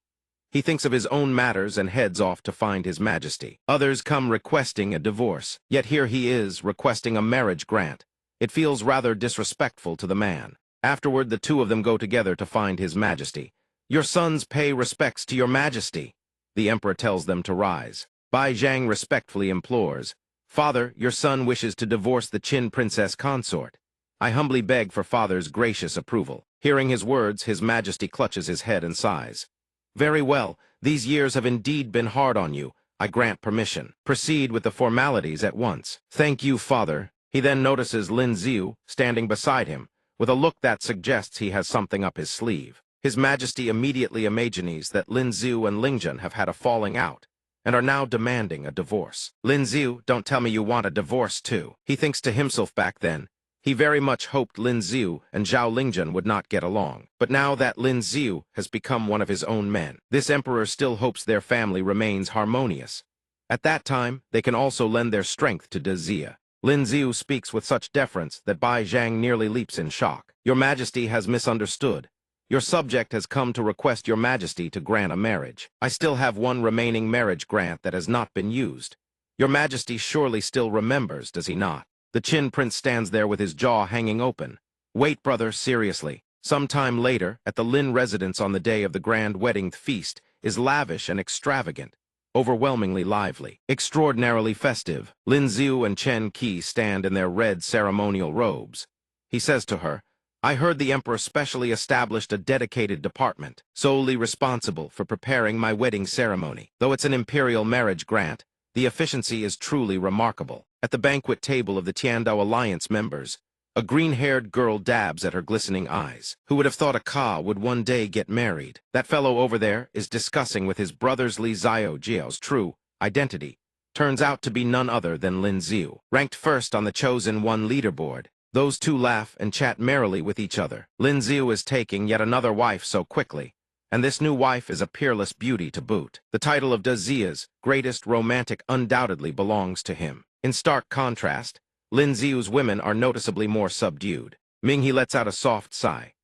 He thinks of his own matters and heads off to find his majesty. Others come requesting a divorce, yet here he is requesting a marriage grant. It feels rather disrespectful to the man. Afterward, the two of them go together to find his majesty. Your sons pay respects to your majesty. The emperor tells them to rise. Bai Zhang respectfully implores, Father, your son wishes to divorce the Qin princess consort. I humbly beg for father's gracious approval. Hearing his words, his majesty clutches his head and sighs. Very well, these years have indeed been hard on you. I grant permission. Proceed with the formalities at once. Thank you, father. He then notices Lin Xiu standing beside him, with a look that suggests he has something up his sleeve. His majesty immediately imagines that Lin Xiu and Lingjun have had a falling out, and are now demanding a divorce. Lin Xiu, don't tell me you want a divorce too. He thinks to himself back then. He very much hoped Lin Xiu and Zhao Lingjun would not get along. But now that Lin Xiu has become one of his own men, this emperor still hopes their family remains harmonious. At that time, they can also lend their strength to De Zia. Lin Xiu speaks with such deference that Bai Zhang nearly leaps in shock. Your majesty has misunderstood. Your subject has come to request your majesty to grant a marriage. I still have one remaining marriage grant that has not been used. Your majesty surely still remembers, does he not? The Qin prince stands there with his jaw hanging open. Wait, brother, seriously. Some time later, at the Lin residence on the day of the grand wedding feast, is lavish and extravagant, overwhelmingly lively, extraordinarily festive. Lin Xiu and Chen Qi stand in their red ceremonial robes. He says to her, I heard the emperor specially established a dedicated department, solely responsible for preparing my wedding ceremony. Though it's an imperial marriage grant, the efficiency is truly remarkable. At the banquet table of the Tiandao Alliance members, a green-haired girl dabs at her glistening eyes. Who would have thought a Ka would one day get married? That fellow over there is discussing with his brothers Li Xiao Jiao's true identity. Turns out to be none other than Lin Xiu. Ranked first on the Chosen One leaderboard, those two laugh and chat merrily with each other. Lin Xiu is taking yet another wife so quickly, and this new wife is a peerless beauty to boot. The title of De Zia's greatest romantic undoubtedly belongs to him. In stark contrast, Lin Xiu's women are noticeably more subdued. Minghe lets out a soft sigh.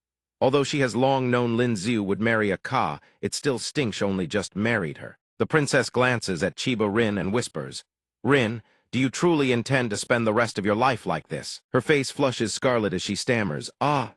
Although she has long known Lin Xiu would marry a Ka, it still stinks only just married her. The princess glances at Chiba Rin and whispers, Rin, do you truly intend to spend the rest of your life like this? Her face flushes scarlet as she stammers, I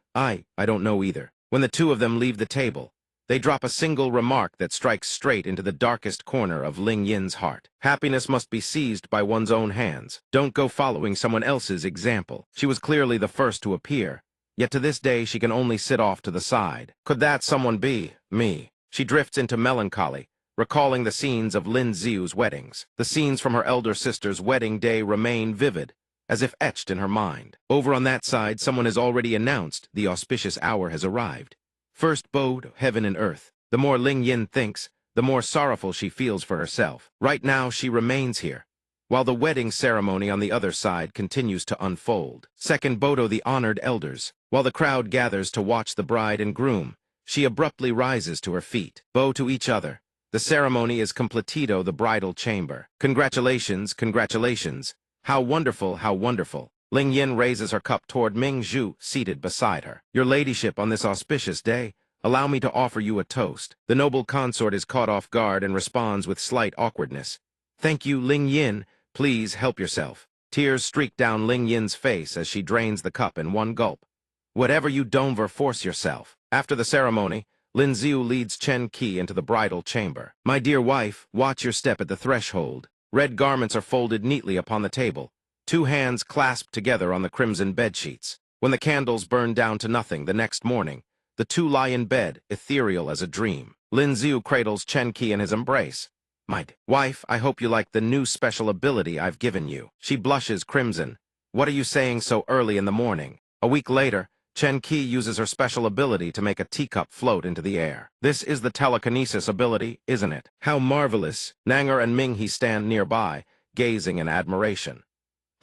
don't know either. When the two of them leave the table, they drop a single remark that strikes straight into the darkest corner of Ling Yin's heart. Happiness must be seized by one's own hands. Don't go following someone else's example. She was clearly the first to appear, yet to this day she can only sit off to the side. Could that someone be me? She drifts into melancholy, recalling the scenes of Lin Xiu's weddings. The scenes from her elder sister's wedding day remain vivid, as if etched in her mind. Over on that side, someone has already announced the auspicious hour has arrived. First bode heaven and earth. The more Ling Yin thinks, the more sorrowful she feels for herself. Right now she remains here, while the wedding ceremony on the other side continues to unfold. Second Bodo the honored elders. While the crowd gathers to watch the bride and groom, she abruptly rises to her feet. Bow to each other. The ceremony is completido the bridal chamber. Congratulations, congratulations. How wonderful, how wonderful. Ling Yin raises her cup toward Ming Zhu, seated beside her. Your ladyship, on this auspicious day, allow me to offer you a toast. The noble consort is caught off guard and responds with slight awkwardness. Thank you, Ling Yin. Please help yourself. Tears streak down Ling Yin's face as she drains the cup in one gulp. Whatever you don't force yourself. After the ceremony, Lin Xiu leads Chen Qi into the bridal chamber. My dear wife, watch your step at the threshold. Red garments are folded neatly upon the table, two hands clasped together on the crimson bedsheets. When the candles burn down to nothing the next morning, the two lie in bed, ethereal as a dream. Lin Xiu cradles Chen Qi in his embrace. My wife, I hope you like the new special ability I've given you. She blushes crimson. What are you saying so early in the morning? A week later, Chen Qi uses her special ability to make a teacup float into the air. This is the telekinesis ability, isn't it? How marvelous! Nanger and Minghe stand nearby, gazing in admiration.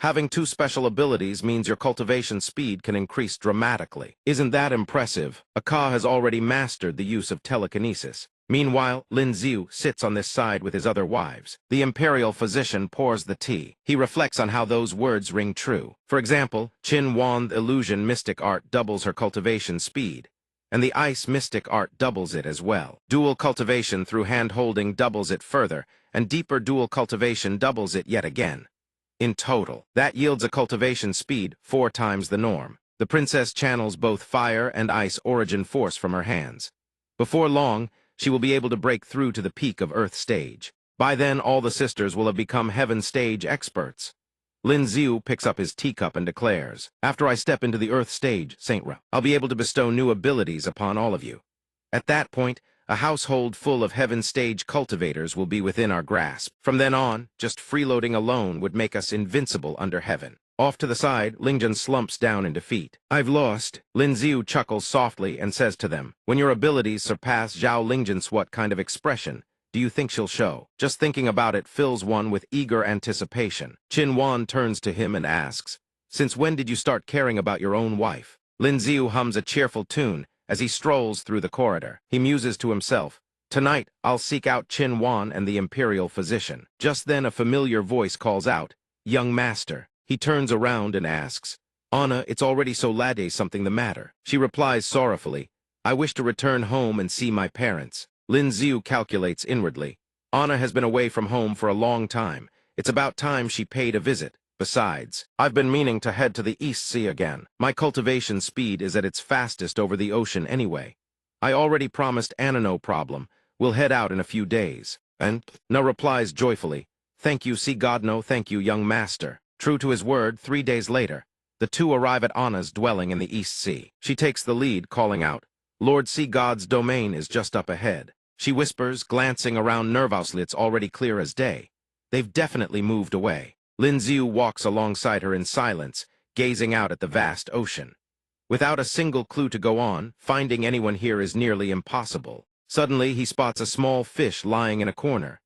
Having two special abilities means your cultivation speed can increase dramatically. Isn't that impressive? Aka has already mastered the use of telekinesis. Meanwhile, Lin Xiu sits on this side with his other wives. The imperial physician pours the tea. He reflects on how those words ring true. For example, Qin Wan illusion mystic art doubles her cultivation speed, and the ice mystic art doubles it as well. Dual cultivation through hand-holding doubles it further, and deeper dual cultivation doubles it yet again. In total, that yields a cultivation speed 4 times the norm. The princess channels both fire and ice origin force from her hands. Before long, she will be able to break through to the peak of Earth stage. By then, all the sisters will have become Heaven stage experts. Lin Xiu picks up his teacup and declares, "After I step into the Earth stage, Saint Ra, I'll be able to bestow new abilities upon all of you. At that point, a household full of Heaven stage cultivators will be within our grasp. From then on, just freeloading alone would make us invincible under Heaven." Off to the side, Lingjun slumps down in defeat. "I've lost." Lin Xiu chuckles softly and says to them, "When your abilities surpass Zhao Lingjun's, what kind of expression do you think she'll show?" Just thinking about it fills one with eager anticipation. Qin Wan turns to him and asks, "Since when did you start caring about your own wife?" Lin Xiu hums a cheerful tune as he strolls through the corridor. He muses to himself, "Tonight, I'll seek out Qin Wan and the imperial physician." Just then a familiar voice calls out, "Young master." He turns around and asks, "Anna, it's already so late, is something the matter?" She replies sorrowfully, "I wish to return home and see my parents." Lin Xiu calculates inwardly. Anna has been away from home for a long time. It's about time she paid a visit. Besides, I've been meaning to head to the East Sea again. My cultivation speed is at its fastest over the ocean anyway. I already promised Anna no problem. We'll head out in a few days. And Na replies joyfully, "Thank you, see God, no thank you, young master." True to his word, 3 days later, the two arrive at Anna's dwelling in the East Sea. She takes the lead, calling out, "Lord Sea God's domain is just up ahead." She whispers, glancing around nervously. It's already clear as day. They've definitely moved away. Lin Xiu walks alongside her in silence, gazing out at the vast ocean. Without a single clue to go on, finding anyone here is nearly impossible. Suddenly, he spots a small fish lying in a corner.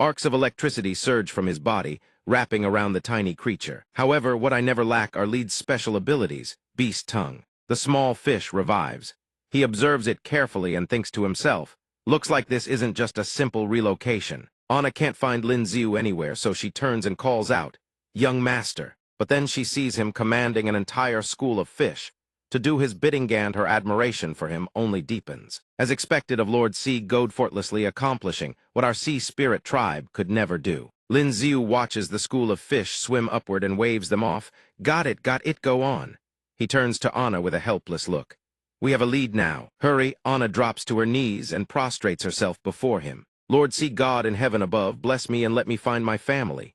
Arcs of electricity surge from his body, wrapping around the tiny creature. However, what I never lack are Lead's special abilities, Beast Tongue. The small fish revives. He observes it carefully and thinks to himself, "Looks like this isn't just a simple relocation." Anna can't find Lin Xiu anywhere, so she turns and calls out, "Young master." But then she sees him commanding an entire school of fish. To do his bidding, and her admiration for him only deepens. As expected of Lord Sea, effortlessly accomplishing what our sea spirit tribe could never do. Lin Xiu watches the school of fish swim upward and waves them off. Got it, go on." He turns to Anna with a helpless look. "We have a lead now. Hurry." Anna drops to her knees and prostrates herself before him. "Lord Sea God in heaven above, bless me and let me find my family."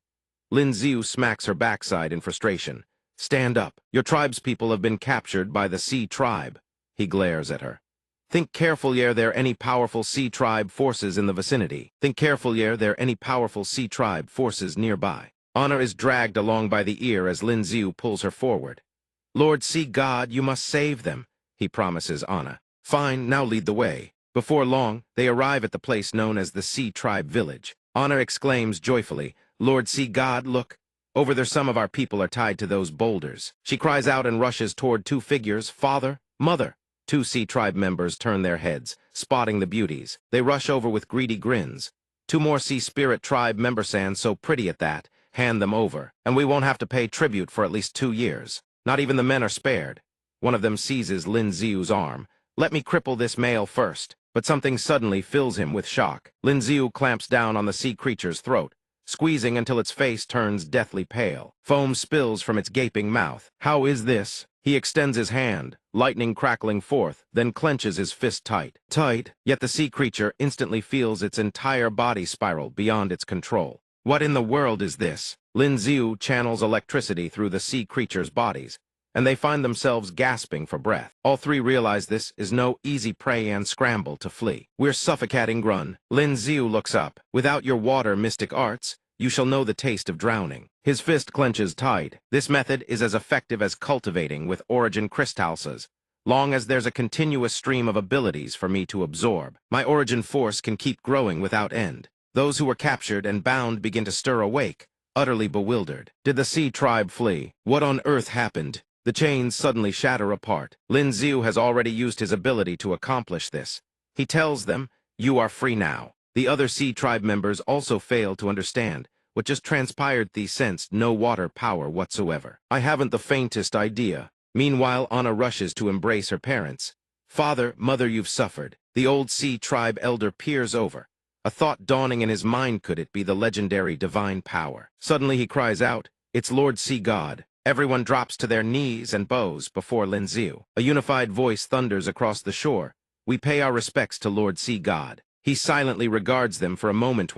Lin Xiu smacks her backside in frustration. "Stand up. Your tribe's people have been captured by the Sea tribe." He glares at her. "Think carefully, are there any powerful Sea tribe forces in the vicinity? Think carefully, are there any powerful Sea tribe forces nearby?" Anna is dragged along by the ear as Lin Xiu pulls her forward. "Lord Sea God, you must save them," he promises Anna. "Fine, now lead the way." Before long, they arrive at the place known as the Sea Tribe Village. Anna exclaims joyfully, "Lord Sea God, look. Over there some of our people are tied to those boulders." She cries out and rushes toward 2 figures, "Father, Mother." 2 Sea Tribe members turn their heads, spotting the beauties. They rush over with greedy grins. 2 more Sea Spirit Tribe members, so pretty at that, hand them over, and we won't have to pay tribute for at least 2 years. Not even the men are spared. One of them seizes Lin Xiu's arm. "Let me cripple this male first." But something suddenly fills him with shock. Lin Xiu clamps down on the sea creature's throat, squeezing until its face turns deathly pale. Foam spills from its gaping mouth. "How is this?" He extends his hand, lightning crackling forth, then clenches his fist tight. Yet the sea creature instantly feels its entire body spiral beyond its control. What in the world is this? Lin Xiu channels electricity through the sea creature's bodies, and they find themselves gasping for breath. All 3 realize this is no easy prey and scramble to flee. "We're suffocating, Grun." Lin Xiu looks up. "Without your water mystic arts, you shall know the taste of drowning." His fist clenches tight. This method is as effective as cultivating with origin crystals, long as there's a continuous stream of abilities for me to absorb. My origin force can keep growing without end. Those who were captured and bound begin to stir awake, utterly bewildered. Did the sea tribe flee? What on earth happened? The chains suddenly shatter apart. Lin Xiu has already used his ability to accomplish this. He tells them, "You are free now." The other sea tribe members also fail to understand. What just transpired. They sensed no water power whatsoever. I haven't the faintest idea. Meanwhile, Anna rushes to embrace her parents. "Father, mother, you've suffered." The old sea tribe elder peers over. A thought dawning in his mind, could it be the legendary divine power? Suddenly he cries out, "It's Lord Sea God." Everyone drops to their knees and bows before Lin Xiu. A unified voice thunders across the shore. "We pay our respects to Lord Sea God." He silently regards them for a moment.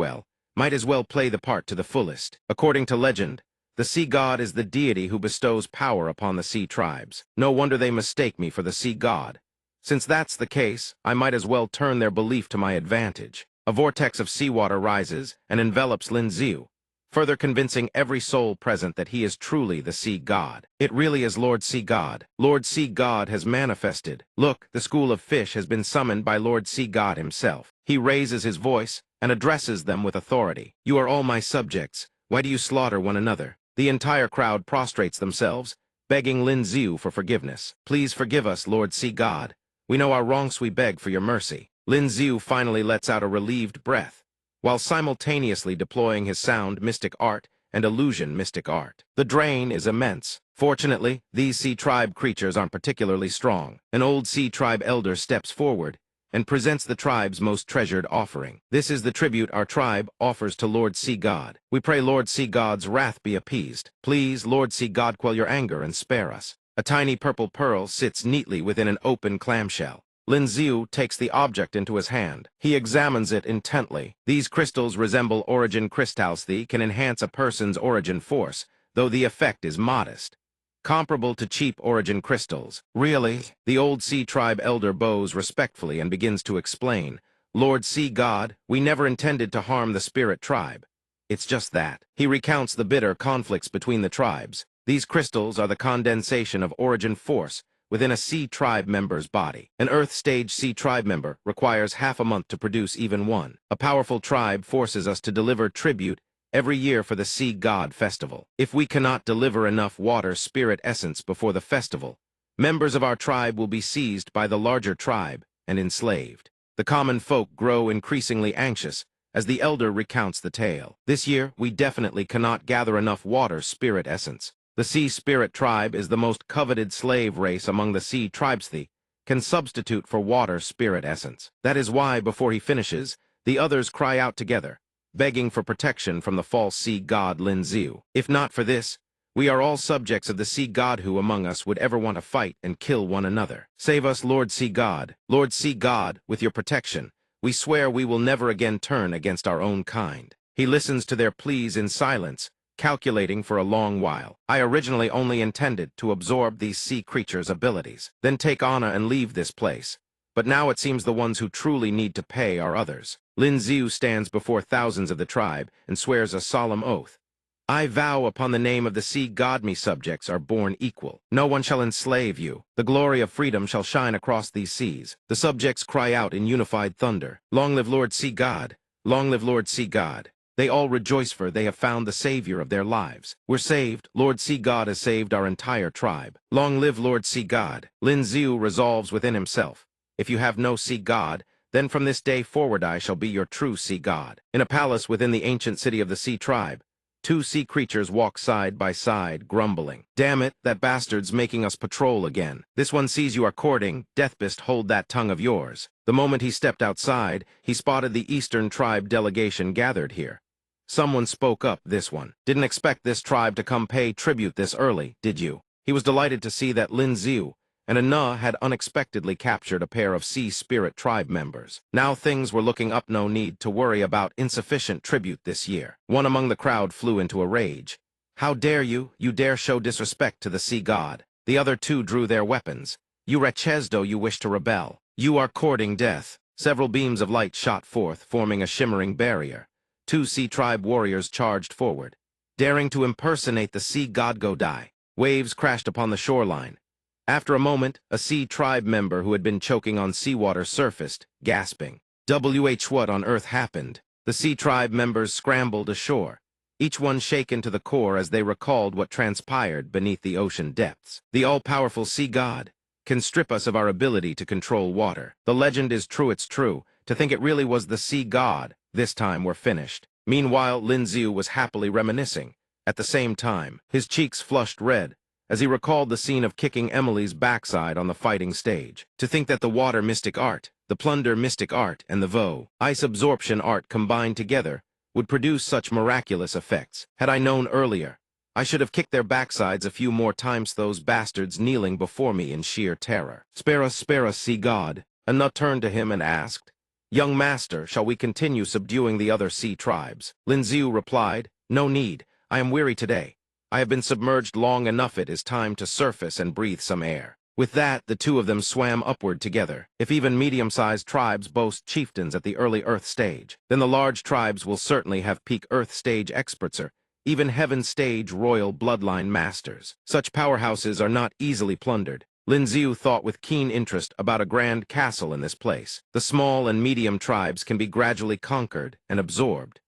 Might as well play the part to the fullest. According to legend, the sea god is the deity who bestows power upon the sea tribes. No wonder they mistake me for the sea god. Since that's the case, I might as well turn their belief to my advantage. A vortex of seawater rises and envelops Lin Xiu, further convincing every soul present that he is truly the sea god. It really is Lord Sea God. Lord Sea God has manifested. Look, the school of fish has been summoned by Lord Sea God himself. He raises his voice and addresses them with authority. "You are all my subjects. Why do you slaughter one another?" The entire crowd prostrates themselves, begging Lin Xiu for forgiveness. "Please forgive us, Lord Sea God. We know our wrongs, we beg for your mercy." Lin Xiu finally lets out a relieved breath, while simultaneously deploying his sound mystic art and illusion mystic art. The drain is immense. Fortunately, these sea tribe creatures aren't particularly strong. An old sea tribe elder steps forward and presents the tribe's most treasured offering. "This is the tribute our tribe offers to Lord Sea God. We pray Lord Sea God's wrath be appeased. Please, Lord Sea God, quell your anger and spare us." A tiny purple pearl sits neatly within an open clamshell. Lin Xiu takes the object into his hand. He examines it intently. These crystals resemble origin crystals. They can enhance a person's origin force, though the effect is modest, comparable to cheap origin crystals. "Really?" The old sea tribe elder bows respectfully and begins to explain. "Lord Sea God, we never intended to harm the spirit tribe. It's just that." He recounts the bitter conflicts between the tribes. These crystals are the condensation of origin force within a sea tribe member's body. An Earth stage sea tribe member requires half a month to produce even one. A powerful tribe forces us to deliver tribute every year for the Sea God Festival. If we cannot deliver enough water spirit essence before the festival, members of our tribe will be seized by the larger tribe and enslaved. The common folk grow increasingly anxious as the elder recounts the tale. "This year, we definitely cannot gather enough water spirit essence. The Sea Spirit tribe is the most coveted slave race among the sea tribes. They can substitute for water spirit essence. That is why, before he finishes, the others cry out together, begging for protection from the false sea god Lin Xiu. If not for this, we are all subjects of the sea god. Who among us would ever want to fight and kill one another? Save us, Lord Sea God. Lord Sea God, with your protection, we swear we will never again turn against our own kind." He listens to their pleas in silence, calculating for a long while. "I originally only intended to absorb these sea creatures' abilities, then take Anna and leave this place. But now it seems the ones who truly need to pay are others." Lin Xiu stands before thousands of the tribe and swears a solemn oath. "I vow upon the name of the sea god, me subjects are born equal. No one shall enslave you. The glory of freedom shall shine across these seas." The subjects cry out in unified thunder, "Long live Lord Sea God! Long live Lord Sea God!" They all rejoice, for they have found the savior of their lives. "We're saved. Lord Sea God has saved our entire tribe. Long live Lord Sea God." Lin Xiu resolves within himself, "If you have no sea god, then from this day forward I shall be your true sea god." In a palace within the ancient city of the sea tribe, two sea creatures walk side by side, grumbling. "Damn it, that bastard's making us patrol again. This one sees you are courting. Deathbeast, hold that tongue of yours." The moment he stepped outside, he spotted the Eastern tribe delegation gathered here. Someone spoke up. "This one. Didn't expect this tribe to come pay tribute this early, did you?" He was delighted to see that Lin Xiu and Anna had unexpectedly captured a pair of sea spirit tribe members. Now things were looking up. No need to worry about insufficient tribute this year. One among the crowd flew into a rage. "How dare you? You dare show disrespect to the sea god." The other two drew their weapons. "You Rechesdo, you wish to rebel. You are courting death." Several beams of light shot forth, forming a shimmering barrier. Two sea tribe warriors charged forward, daring to impersonate the sea god. Go die. Waves crashed upon the shoreline. After a moment, a sea tribe member who had been choking on seawater surfaced, gasping. What on earth happened? The sea tribe members scrambled ashore. each one shaken to the core as they recalled what transpired beneath the ocean depths. The all-powerful sea god can strip us of our ability to control water. The legend is true, it's true. To think it really was the sea god. This time we're finished. Meanwhile, Lin Xiu was happily reminiscing. At the same time, his cheeks flushed red as he recalled the scene of kicking Emily's backside on the fighting stage. To think that the water mystic art, the plunder mystic art, and the Vo ice absorption art combined together would produce such miraculous effects. Had I known earlier, I should have kicked their backsides a few more times, those bastards kneeling before me in sheer terror. Spare us, sea god. Anna turned to him and asked, "Young master, shall we continue subduing the other sea tribes?" Lin Xiu replied, "No need. I am weary today. I have been submerged long enough. It is time to surface and breathe some air." With that, the two of them swam upward together. If even medium-sized tribes boast chieftains at the early Earth stage, then the large tribes will certainly have peak Earth stage experts, or even Heaven stage royal bloodline masters. Such powerhouses are not easily plundered. Lin Xiu thought with keen interest about a grand castle in this place. The small and medium tribes can be gradually conquered and absorbed.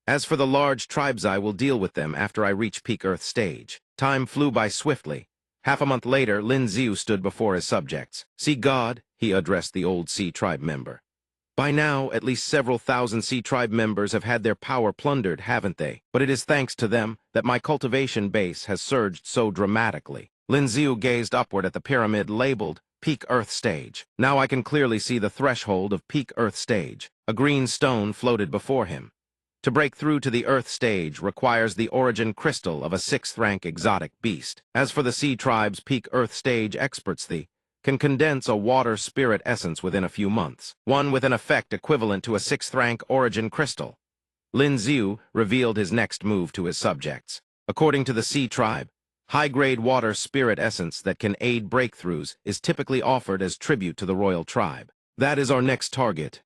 As for the large tribes, I will deal with them after I reach peak Earth stage. Time flew by swiftly. Half a month later, Lin Xiu stood before his subjects. "Sea god," he addressed the old sea tribe member. "By now, at least several thousand sea tribe members have had their power plundered, haven't they? But it is thanks to them that my cultivation base has surged so dramatically." Lin Xiu gazed upward at the pyramid labeled Peak Earth Stage. "Now I can clearly see the threshold of Peak Earth Stage." A green stone floated before him. To break through to the Earth stage requires the origin crystal of a 6th-rank exotic beast. As for the sea tribe's peak Earth stage experts, they can condense a water spirit essence within a few months, one with an effect equivalent to a 6th-rank origin crystal. Lin Xiu revealed his next move to his subjects. According to the sea tribe, high-grade water spirit essence that can aid breakthroughs is typically offered as tribute to the royal tribe. "That is our next target.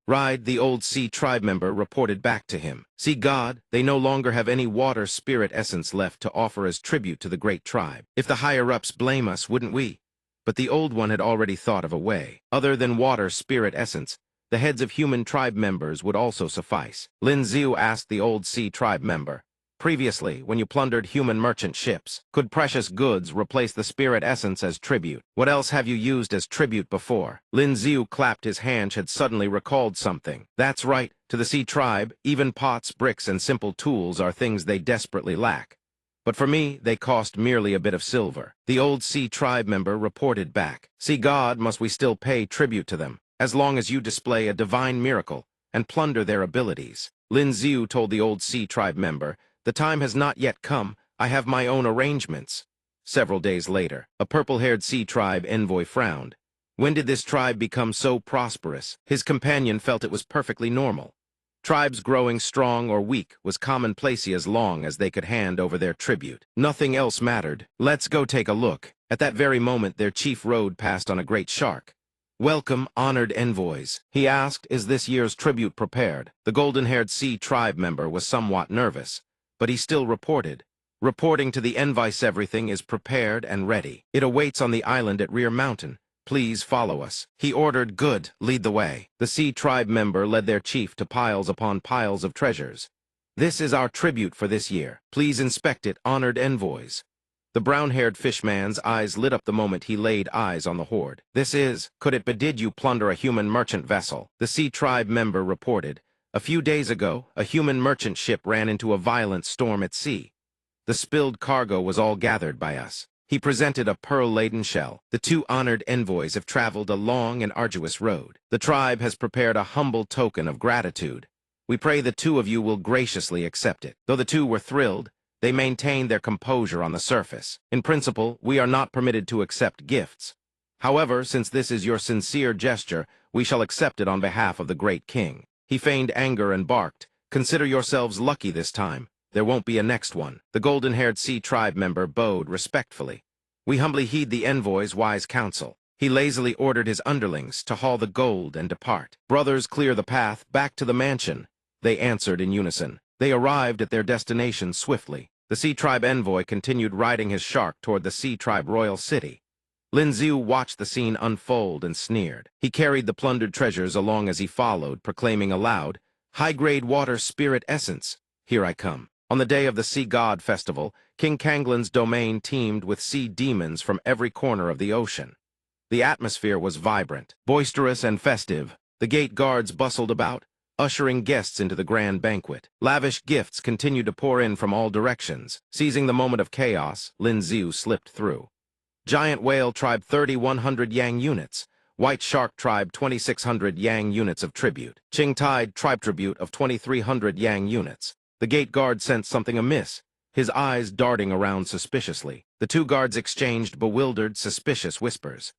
Ride," the old sea tribe member reported back to him. "Sea god, they no longer have any water spirit essence left to offer as tribute to the great tribe. If the higher-ups blame us, wouldn't we?" But the old one had already thought of a way. Other than water spirit essence, the heads of human tribe members would also suffice. Lin Xiu asked the old sea tribe member, "Previously, when you plundered human merchant ships, could precious goods replace the spirit essence as tribute? What else have you used as tribute before?" Lin Xiu clapped his hands, had suddenly recalled something. "That's right. To the sea tribe, even pots, bricks, and simple tools are things they desperately lack. But for me, they cost merely a bit of silver." The old sea tribe member reported back. "Sea god, must we still pay tribute to them, as long as you display a divine miracle and plunder their abilities?" Lin Xiu told the old sea tribe member, "The time has not yet come. I have my own arrangements." Several days later, a purple-haired sea tribe envoy frowned. When did this tribe become so prosperous? His companion felt it was perfectly normal. Tribes growing strong or weak was commonplace as long as they could hand over their tribute. Nothing else mattered. "Let's go take a look." At that very moment, their chief rode past on a great shark. "Welcome, honored envoys." He asked, "Is this year's tribute prepared?" The golden-haired sea tribe member was somewhat nervous, but he still reported. "Reporting to the envice, everything is prepared and ready. It awaits on the island at Rear Mountain. Please follow us." He ordered. "Good, lead the way." The sea tribe member led their chief to piles upon piles of treasures. "This is our tribute for this year. Please inspect it, honored envoys." The brown-haired fishman's eyes lit up the moment he laid eyes on the hoard. Could it be, did you plunder a human merchant vessel?" The sea tribe member reported. "A few days ago, a human merchant ship ran into a violent storm at sea. The spilled cargo was all gathered by us." He presented a pearl-laden shell. "The two honored envoys have traveled a long and arduous road. The tribe has prepared a humble token of gratitude. We pray the two of you will graciously accept it." Though the two were thrilled, they maintained their composure on the surface. "In principle, we are not permitted to accept gifts. However, since this is your sincere gesture, we shall accept it on behalf of the great king." He feigned anger and barked, "Consider yourselves lucky this time. There won't be a next one." The golden-haired sea tribe member bowed respectfully. "We humbly heed the envoy's wise counsel." He lazily ordered his underlings to haul the gold and depart. "Brothers, clear the path, back to the mansion," they answered in unison. They arrived at their destination swiftly. The sea tribe envoy continued riding his shark toward the sea tribe royal city. Lin Xiu watched the scene unfold and sneered. He carried the plundered treasures along as he followed, proclaiming aloud, "High-grade water spirit essence. Here I come." On the day of the Sea God Festival, King Kanglin's domain teemed with sea demons from every corner of the ocean. The atmosphere was vibrant, boisterous, and festive. The gate guards bustled about, ushering guests into the grand banquet. Lavish gifts continued to pour in from all directions. Seizing the moment of chaos, Lin Ziu slipped through. Giant Whale Tribe 3,100 Yang units. White Shark Tribe 2,600 Yang units of tribute. Qing Tide Tribe tribute of 2,300 Yang units. The gate guard sensed something amiss, his eyes darting around suspiciously. The two guards exchanged bewildered, suspicious whispers.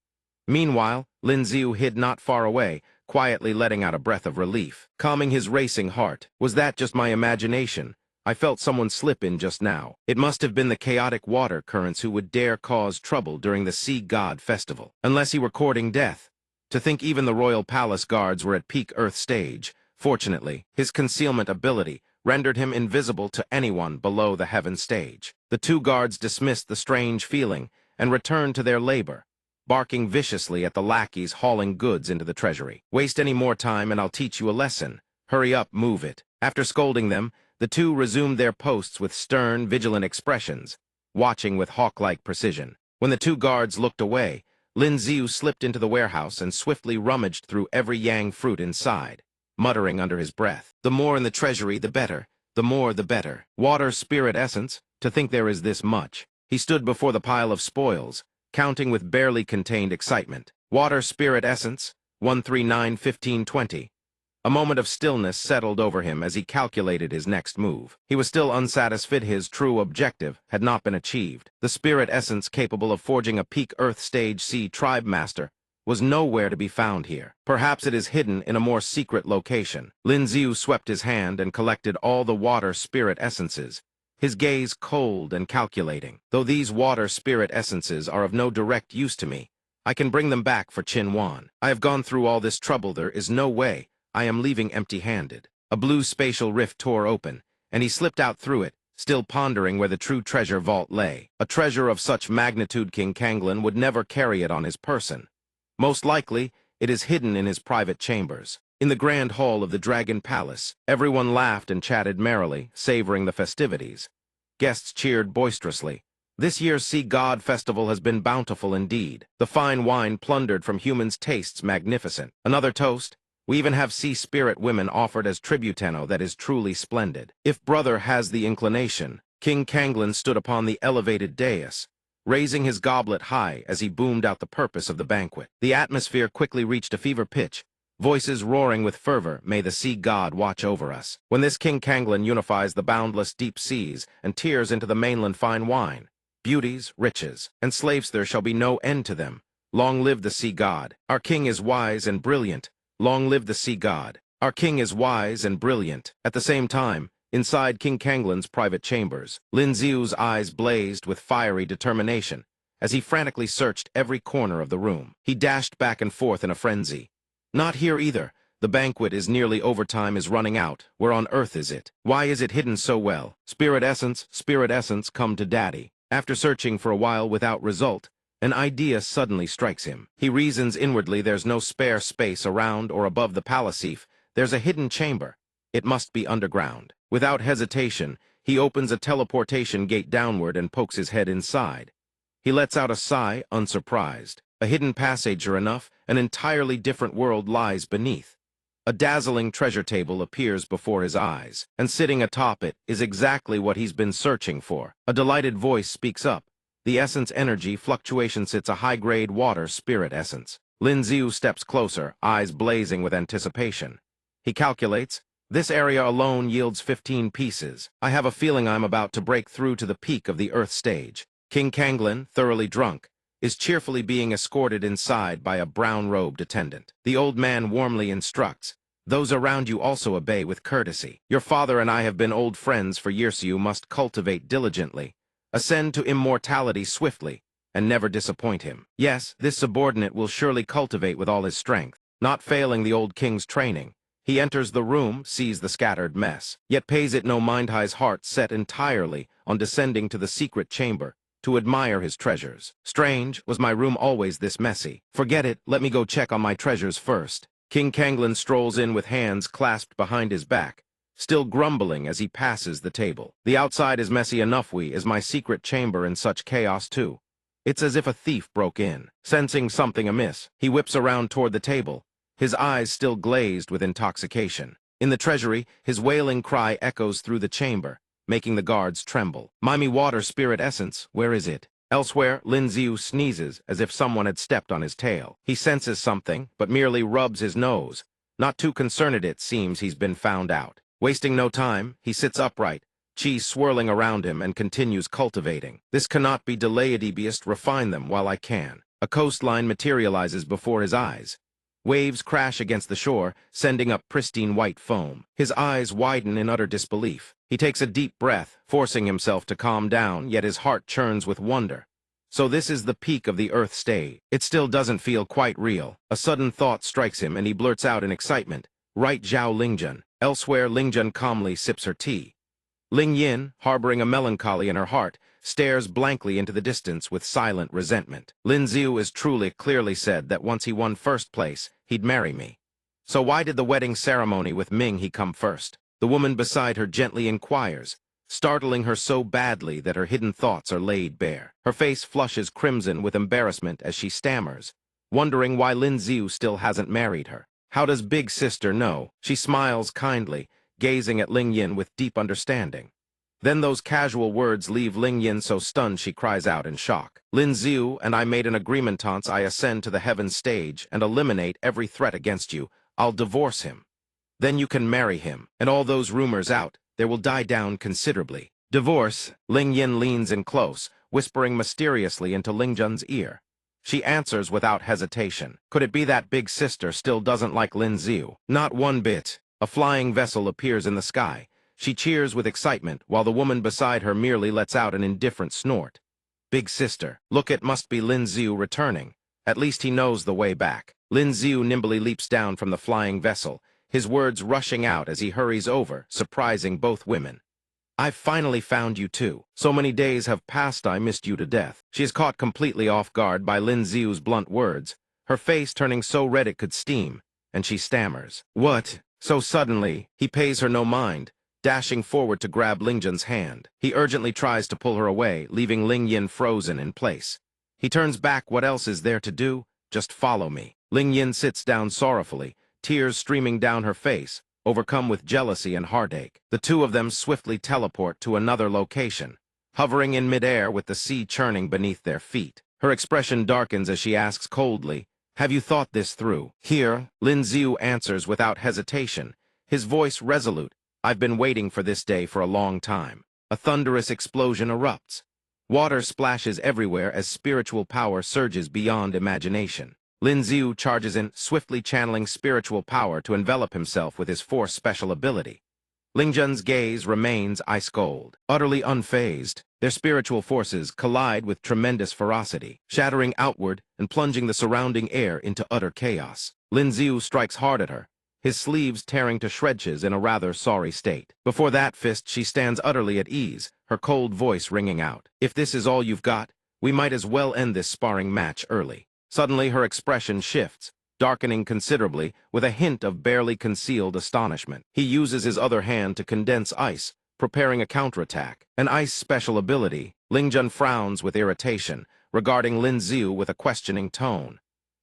Meanwhile, Lin Ziu hid not far away, quietly letting out a breath of relief, calming his racing heart. Was that just my imagination? I felt someone slip in just now. It must have been the chaotic water currents who would dare cause trouble during the Sea God Festival. Unless he were courting death. To think even the royal palace guards were at peak Earth stage. Fortunately, his concealment ability rendered him invisible to anyone below the heaven stage. The two guards dismissed the strange feeling and returned to their labor, barking viciously at the lackeys hauling goods into the treasury. Waste any more time and I'll teach you a lesson. Hurry up, move it. After scolding them, the two resumed their posts with stern, vigilant expressions, watching with hawk-like precision. When the two guards looked away, Lin Ziu slipped into the warehouse and swiftly rummaged through every yang fruit inside, muttering under his breath, "The more in the treasury, the better. The more, the better. Water spirit essence, to think there is this much." He stood before the pile of spoils, counting with barely contained excitement. Water spirit essence, 139, 15, 20. A moment of stillness settled over him as he calculated his next move. He was still unsatisfied. His true objective had not been achieved. The spirit essence capable of forging a peak Earth Stage C tribe master was nowhere to be found here. Perhaps it is hidden in a more secret location. Lin Ziu swept his hand and collected all the water spirit essences, his gaze cold and calculating. Though these water spirit essences are of no direct use to me, I can bring them back for Qin Wan. I have gone through all this trouble. There is no way I am leaving empty-handed. A blue spatial rift tore open, and he slipped out through it, still pondering where the true treasure vault lay. A treasure of such magnitude King Kanglin would never carry it on his person. Most likely, it is hidden in his private chambers. In the grand hall of the Dragon Palace, everyone laughed and chatted merrily, savoring the festivities. Guests cheered boisterously. This year's Sea God Festival has been bountiful indeed. The fine wine plundered from humans tastes magnificent. Another toast. We even have sea spirit women offered as tributeno that is truly splendid. If brother has the inclination, King Kanglin stood upon the elevated dais, raising his goblet high as he boomed out the purpose of the banquet. The atmosphere quickly reached a fever pitch, voices roaring with fervor, "May the sea god watch over us." When this King Kanglin unifies the boundless deep seas and tears into the mainland fine wine, beauties, riches, and slaves, there shall be no end to them. Long live the sea god. Our king is wise and brilliant. Long live the sea god. Our king is wise and brilliant. At the same time, inside King Kanglin's private chambers, Lin Ziu's eyes blazed with fiery determination as he frantically searched every corner of the room. He dashed back and forth in a frenzy. Not here either. The banquet is nearly over. Time is running out. Where on earth is it? Why is it hidden so well? Spirit essence, come to daddy. After searching for a while without result, an idea suddenly strikes him. He reasons inwardly, there's no spare space around or above the palace. There's a hidden chamber. It must be underground. Without hesitation, he opens a teleportation gate downward and pokes his head inside. He lets out a sigh, unsurprised. A hidden passage, sure enough, an entirely different world lies beneath. A dazzling treasure table appears before his eyes, and sitting atop it is exactly what he's been searching for. A delighted voice speaks up. The essence energy fluctuation sits a high-grade water spirit essence. Lin Ziu steps closer, eyes blazing with anticipation. He calculates, this area alone yields 15 pieces. I have a feeling I'm about to break through to the peak of the Earth stage. King Kanglin, thoroughly drunk, is cheerfully being escorted inside by a brown-robed attendant. The old man warmly instructs, "Those around you also obey with courtesy. Your father and I have been old friends for years. You must cultivate diligently, ascend to immortality swiftly, and never disappoint him." Yes, this subordinate will surely cultivate with all his strength. Not failing the old king's training, he enters the room, sees the scattered mess, yet pays it no mind. His heart set entirely on descending to the secret chamber to admire his treasures. Strange, was my room always this messy? Forget it, let me go check on my treasures first. King Kanglin strolls in with hands clasped behind his back, still grumbling as he passes the table. The outside is messy enough, is my secret chamber in such chaos too. It's as if a thief broke in. Sensing something amiss, he whips around toward the table, his eyes still glazed with intoxication. In the treasury, his wailing cry echoes through the chamber, making the guards tremble. Mimey water spirit essence, where is it? Elsewhere, Lin Ziu sneezes as if someone had stepped on his tail. He senses something, but merely rubs his nose. Not too concerned, it seems he's been found out. Wasting no time, he sits upright, chi swirling around him, and continues cultivating. This cannot be delayed, beast, refine them while I can. A coastline materializes before his eyes. Waves crash against the shore, sending up pristine white foam. His eyes widen in utter disbelief. He takes a deep breath, forcing himself to calm down, yet his heart churns with wonder. So this is the peak of the Earth stage. It still doesn't feel quite real. A sudden thought strikes him, and he blurts out in excitement, "Right, Zhao Lingjun." Elsewhere, Lingjun calmly sips her tea. Ling Yin, harboring a melancholy in her heart, stares blankly into the distance with silent resentment. Lin Ziu is clearly said that once he won first place, he'd marry me. So why did the wedding ceremony with Ming he come first? The woman beside her gently inquires, startling her so badly that her hidden thoughts are laid bare. Her face flushes crimson with embarrassment as she stammers, wondering why Lin Ziu still hasn't married her. How does Big Sister know? She smiles kindly, gazing at Ling Yin with deep understanding. Then those casual words leave Ling Yin so stunned she cries out in shock. "Lin Ziu and I made an agreement once I ascend to the heaven stage and eliminate every threat against you. I'll divorce him. Then you can marry him, and all those rumors out, there will die down considerably." "Divorce?" Ling Yin leans in close, whispering mysteriously into Ling Jun's ear. She answers without hesitation. Could it be that Big Sister still doesn't like Lin Ziu? Not one bit. A flying vessel appears in the sky. She cheers with excitement, while the woman beside her merely lets out an indifferent snort. "Big Sister, look, it must be Lin Ziu returning. At least he knows the way back." Lin Ziu nimbly leaps down from the flying vessel, his words rushing out as he hurries over, surprising both women. "I've finally found you too. So many days have passed, I missed you to death." She is caught completely off guard by Lin Ziu's blunt words, her face turning so red it could steam, and she stammers. "What?" So suddenly, he pays her no mind, dashing forward to grab Ling Jun's hand. He urgently tries to pull her away, leaving Ling Yin frozen in place. He turns back. What else is there to do? Just follow me. Ling Yin sits down sorrowfully, tears streaming down her face, overcome with jealousy and heartache. The two of them swiftly teleport to another location, hovering in midair with the sea churning beneath their feet. Her expression darkens as she asks coldly, "Have you thought this through?" "Here," Lin Ziu answers without hesitation, his voice resolute. "I've been waiting for this day for a long time." A thunderous explosion erupts. Water splashes everywhere as spiritual power surges beyond imagination. Lin Ziu charges in, swiftly channeling spiritual power to envelop himself with his force special ability. Ling Jun's gaze remains ice cold, utterly unfazed. Their spiritual forces collide with tremendous ferocity, shattering outward and plunging the surrounding air into utter chaos. Lin Ziu strikes hard at her, his sleeves tearing to shreds in a rather sorry state. Before that fist, she stands utterly at ease, her cold voice ringing out. "If this is all you've got, we might as well end this sparring match early." Suddenly, her expression shifts, darkening considerably, with a hint of barely concealed astonishment. He uses his other hand to condense ice, preparing a counterattack. An ice special ability. Ling Jun frowns with irritation, regarding Lin Ziu with a questioning tone.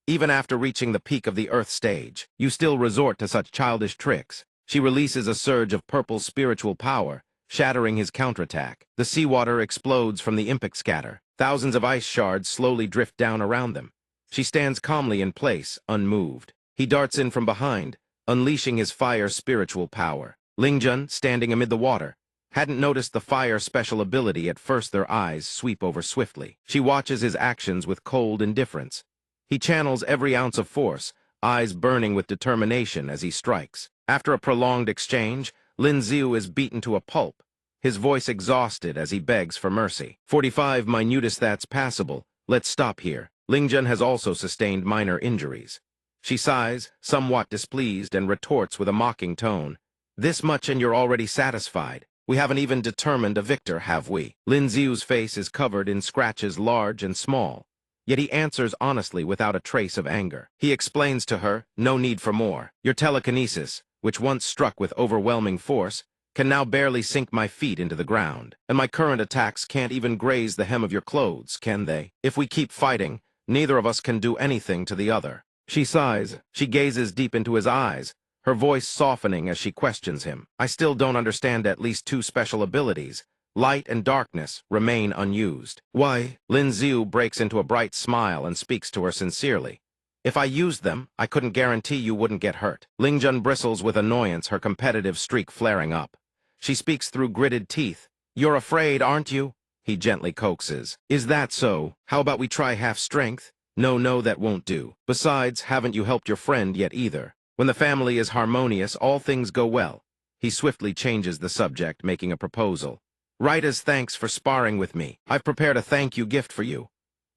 "Even after reaching the peak of the Earth stage, you still resort to such childish tricks." She releases a surge of purple spiritual power, shattering his counterattack. The seawater explodes from the impact scatter. Thousands of ice shards slowly drift down around them. She stands calmly in place, unmoved. He darts in from behind, unleashing his fire spiritual power. Ling Jun, standing amid the water, hadn't noticed the fire special ability at first. Their eyes sweep over swiftly. She watches his actions with cold indifference. He channels every ounce of force, eyes burning with determination as he strikes. After a prolonged exchange, Lin Ziu is beaten to a pulp, his voice exhausted as he begs for mercy. 45 minutest, that's passable. Let's stop here." Ling Jun has also sustained minor injuries. She sighs, somewhat displeased, and retorts with a mocking tone, "This much and you're already satisfied? We haven't even determined a victor, have we?" Lin Ziu's face is covered in scratches large and small, yet he answers honestly without a trace of anger. He explains to her, "No need for more. Your telekinesis, which once struck with overwhelming force, can now barely sink my feet into the ground. And my current attacks can't even graze the hem of your clothes, can they? If we keep fighting, neither of us can do anything to the other. She sighs. She gazes deep into his eyes, her voice softening as she questions him. I still don't understand at least two special abilities. Light and darkness remain unused. Why? Lin Xiu breaks into a bright smile and speaks to her sincerely. If I used them, I couldn't guarantee you wouldn't get hurt. Lingjun bristles with annoyance, her competitive streak flaring up. She speaks through gritted teeth. You're afraid, aren't you? He gently coaxes. Is that so? How about we try half strength? No, that won't do. Besides, haven't you helped your friend yet either? When the family is harmonious, all things go well. He swiftly changes the subject, making a proposal. Right as thanks for sparring with me, I've prepared a thank you gift for you.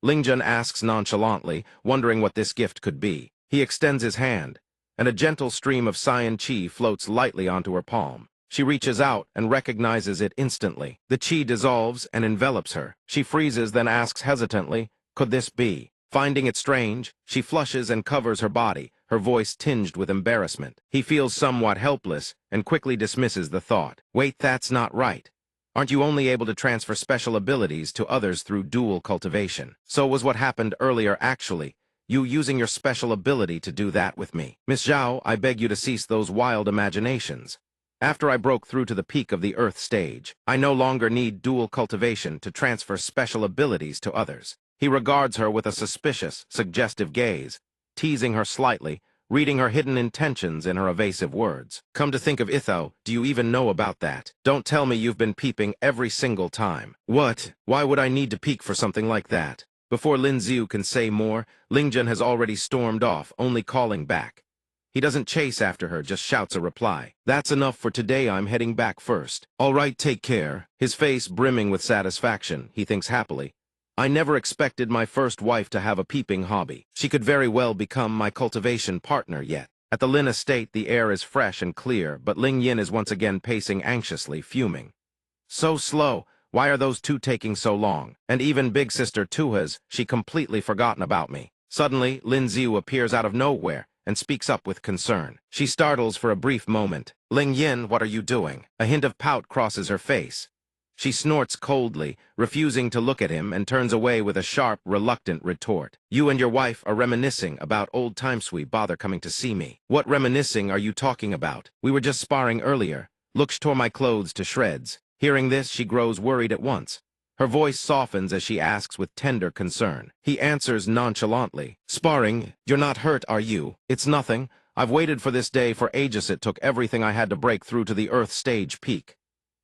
Lingjun asks nonchalantly, wondering what this gift could be. He extends his hand, and a gentle stream of cyan qi floats lightly onto her palm. She reaches out and recognizes it instantly. The qi dissolves and envelops her. She freezes, then asks hesitantly, could this be? Finding it strange, she flushes and covers her body, her voice tinged with embarrassment. He feels somewhat helpless and quickly dismisses the thought. Wait, that's not right. Aren't you only able to transfer special abilities to others through dual cultivation? So was what happened earlier actually, you using your special ability to do that with me. Miss Zhao, I beg you to cease those wild imaginations. After I broke through to the peak of the Earth stage, I no longer need dual cultivation to transfer special abilities to others. He regards her with a suspicious, suggestive gaze, teasing her slightly, reading her hidden intentions in her evasive words. Come to think of Itho, do you even know about that? Don't tell me you've been peeping every single time. What? Why would I need to peek for something like that? Before Lin Xiu can say more, Lingjun has already stormed off, only calling back. He doesn't chase after her, just shouts a reply. That's enough for today, I'm heading back first. All right, take care. His face brimming with satisfaction, he thinks happily. I never expected my first wife to have a peeping hobby. She could very well become my cultivation partner yet. At the Lin estate, the air is fresh and clear, but Ling Yin is once again pacing anxiously, fuming. So slow. Why are those two taking so long? And even big sister Tuha's, she completely forgotten about me. Suddenly, Lin Xiu appears out of nowhere and speaks up with concern. She startles for a brief moment. Ling Yin, what are you doing? A hint of pout crosses her face. She snorts coldly, refusing to look at him, and turns away with a sharp, reluctant retort. You and your wife are reminiscing about old times. We bother coming to see me. What reminiscing are you talking about? We were just sparring earlier. Look, tore my clothes to shreds. Hearing this, she grows worried at once. Her voice softens as she asks with tender concern. He answers nonchalantly. Sparring? You're not hurt, are you? It's nothing. I've waited for this day for ages. It took everything I had to break through to the Earth stage peak.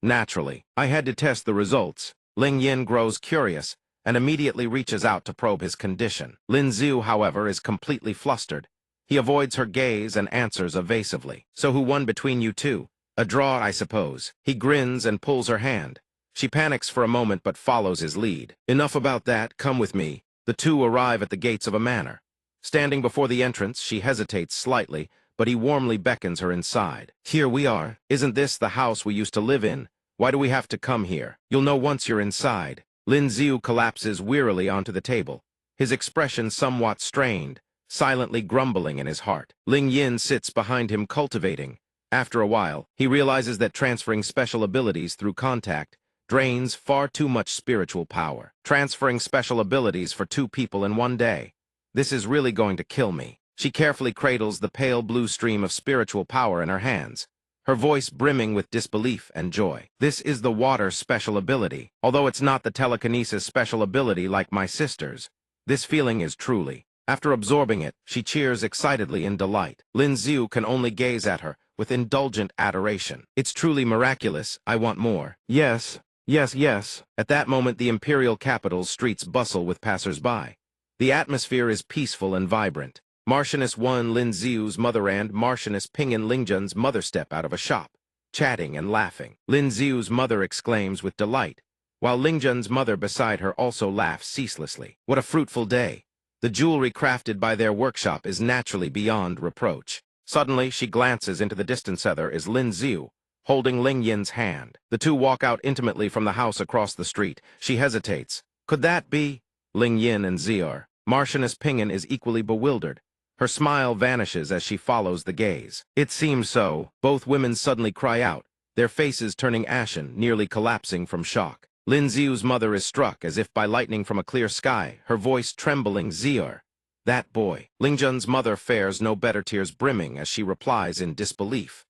Naturally, I had to test the results. Ling Yin grows curious and immediately reaches out to probe his condition. Lin Xiu, however, is completely flustered. He avoids her gaze and answers evasively. So who won between you two? A draw, I suppose. He grins and pulls her hand. She panics for a moment but follows his lead. Enough about that, come with me. The two arrive at the gates of a manor. Standing before the entrance, she hesitates slightly, but he warmly beckons her inside. Here we are. Isn't this the house we used to live in? Why do we have to come here? You'll know once you're inside. Lin Xiu collapses wearily onto the table, his expression somewhat strained, silently grumbling in his heart. Ling Yin sits behind him cultivating. After a while, he realizes that transferring special abilities through contact drains far too much spiritual power. Transferring special abilities for two people in one day. This is really going to kill me. She carefully cradles the pale blue stream of spiritual power in her hands, her voice brimming with disbelief and joy. This is the water special ability. Although it's not the telekinesis special ability like my sister's, this feeling is truly. After absorbing it, she cheers excitedly in delight. Lin Xiu can only gaze at her with indulgent adoration. It's truly miraculous. I want more. Yes. At that moment, the imperial capital's streets bustle with passers-by. The atmosphere is peaceful and vibrant. Marchioness 1 Lin Xiu's mother and Marchioness Ping'an Lingjun's mother step out of a shop, chatting and laughing. Lin Xiu's mother exclaims with delight, while Lingjun's mother beside her also laughs ceaselessly. What a fruitful day! The jewelry crafted by their workshop is naturally beyond reproach. Suddenly, she glances into the distance. There is Lin Xiu, holding Ling Yin's hand. The two walk out intimately from the house across the street. She hesitates. Could that be Ling Yin and Xior? Marchioness Ping'an is equally bewildered. Her smile vanishes as she follows the gaze. It seems so. Both women suddenly cry out, their faces turning ashen, nearly collapsing from shock. Lin Xiu's mother is struck as if by lightning from a clear sky, her voice trembling, "Zier. That boy." Ling Jun's mother fares no better, tears brimming as she replies in disbelief.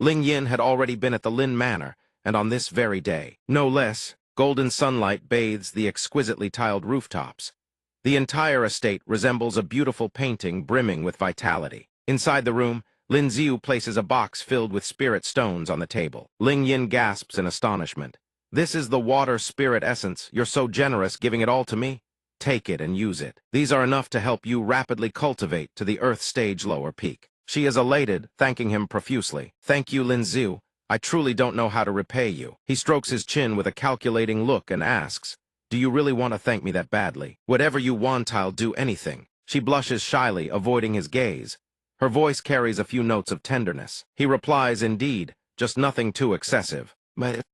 Ling Yin had already been at the Lin Manor, and on this very day, no less, golden sunlight bathes the exquisitely tiled rooftops. The entire estate resembles a beautiful painting brimming with vitality. Inside the room, Lin Xiu places a box filled with spirit stones on the table. Ling Yin gasps in astonishment. "This is the water spirit essence. You're so generous giving it all to me. Take it and use it. These are enough to help you rapidly cultivate to the Earth stage lower peak." She is elated, thanking him profusely. "Thank you, Lin Xiu. I truly don't know how to repay you." He strokes his chin with a calculating look and asks, "Do you really want to thank me that badly?" "Whatever you want, I'll do anything." She blushes shyly, avoiding his gaze. Her voice carries a few notes of tenderness. He replies, "Indeed, just nothing too excessive."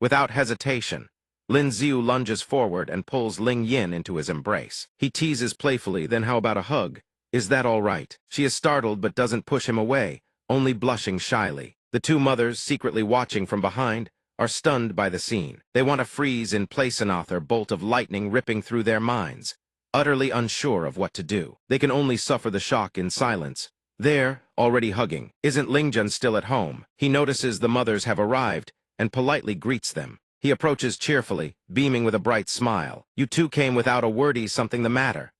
Without hesitation, Lin Xiu lunges forward and pulls Ling Yin into his embrace. He teases playfully, "Then how about a hug? Is that all right?" She is startled but doesn't push him away, only blushing shyly. The two mothers, secretly watching from behind, are stunned by the scene. They want to freeze in place, another bolt of lightning ripping through their minds. Utterly unsure of what to do, they can only suffer the shock in silence. There, already hugging, isn't Lingjun still at home? He notices the mothers have arrived and politely greets them. He approaches cheerfully, beaming with a bright smile. "You two came without a word. Is something the matter?"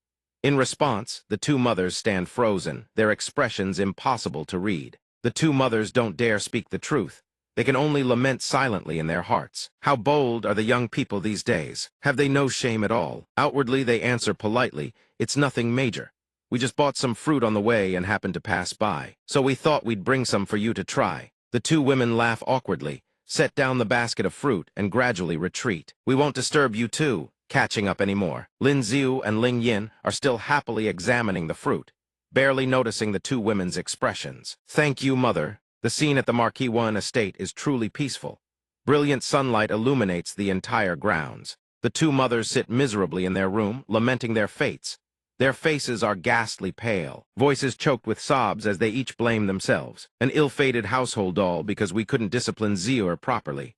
In response, the two mothers stand frozen, their expressions impossible to read. The two mothers don't dare speak the truth. They can only lament silently in their hearts. How bold are the young people these days? Have they no shame at all? Outwardly, they answer politely, "It's nothing major. We just bought some fruit on the way and happened to pass by, so we thought we'd bring some for you to try." The two women laugh awkwardly, set down the basket of fruit, and gradually retreat. "We won't disturb you two catching up anymore." Lin Xiu and Ling Yin are still happily examining the fruit, barely noticing the two women's expressions. "Thank you, mother." The scene at the Marquis One estate is truly peaceful. Brilliant sunlight illuminates the entire grounds. The two mothers sit miserably in their room, lamenting their fates. Their faces are ghastly pale, voices choked with sobs as they each blame themselves. "An ill-fated household doll because we couldn't discipline Zier properly."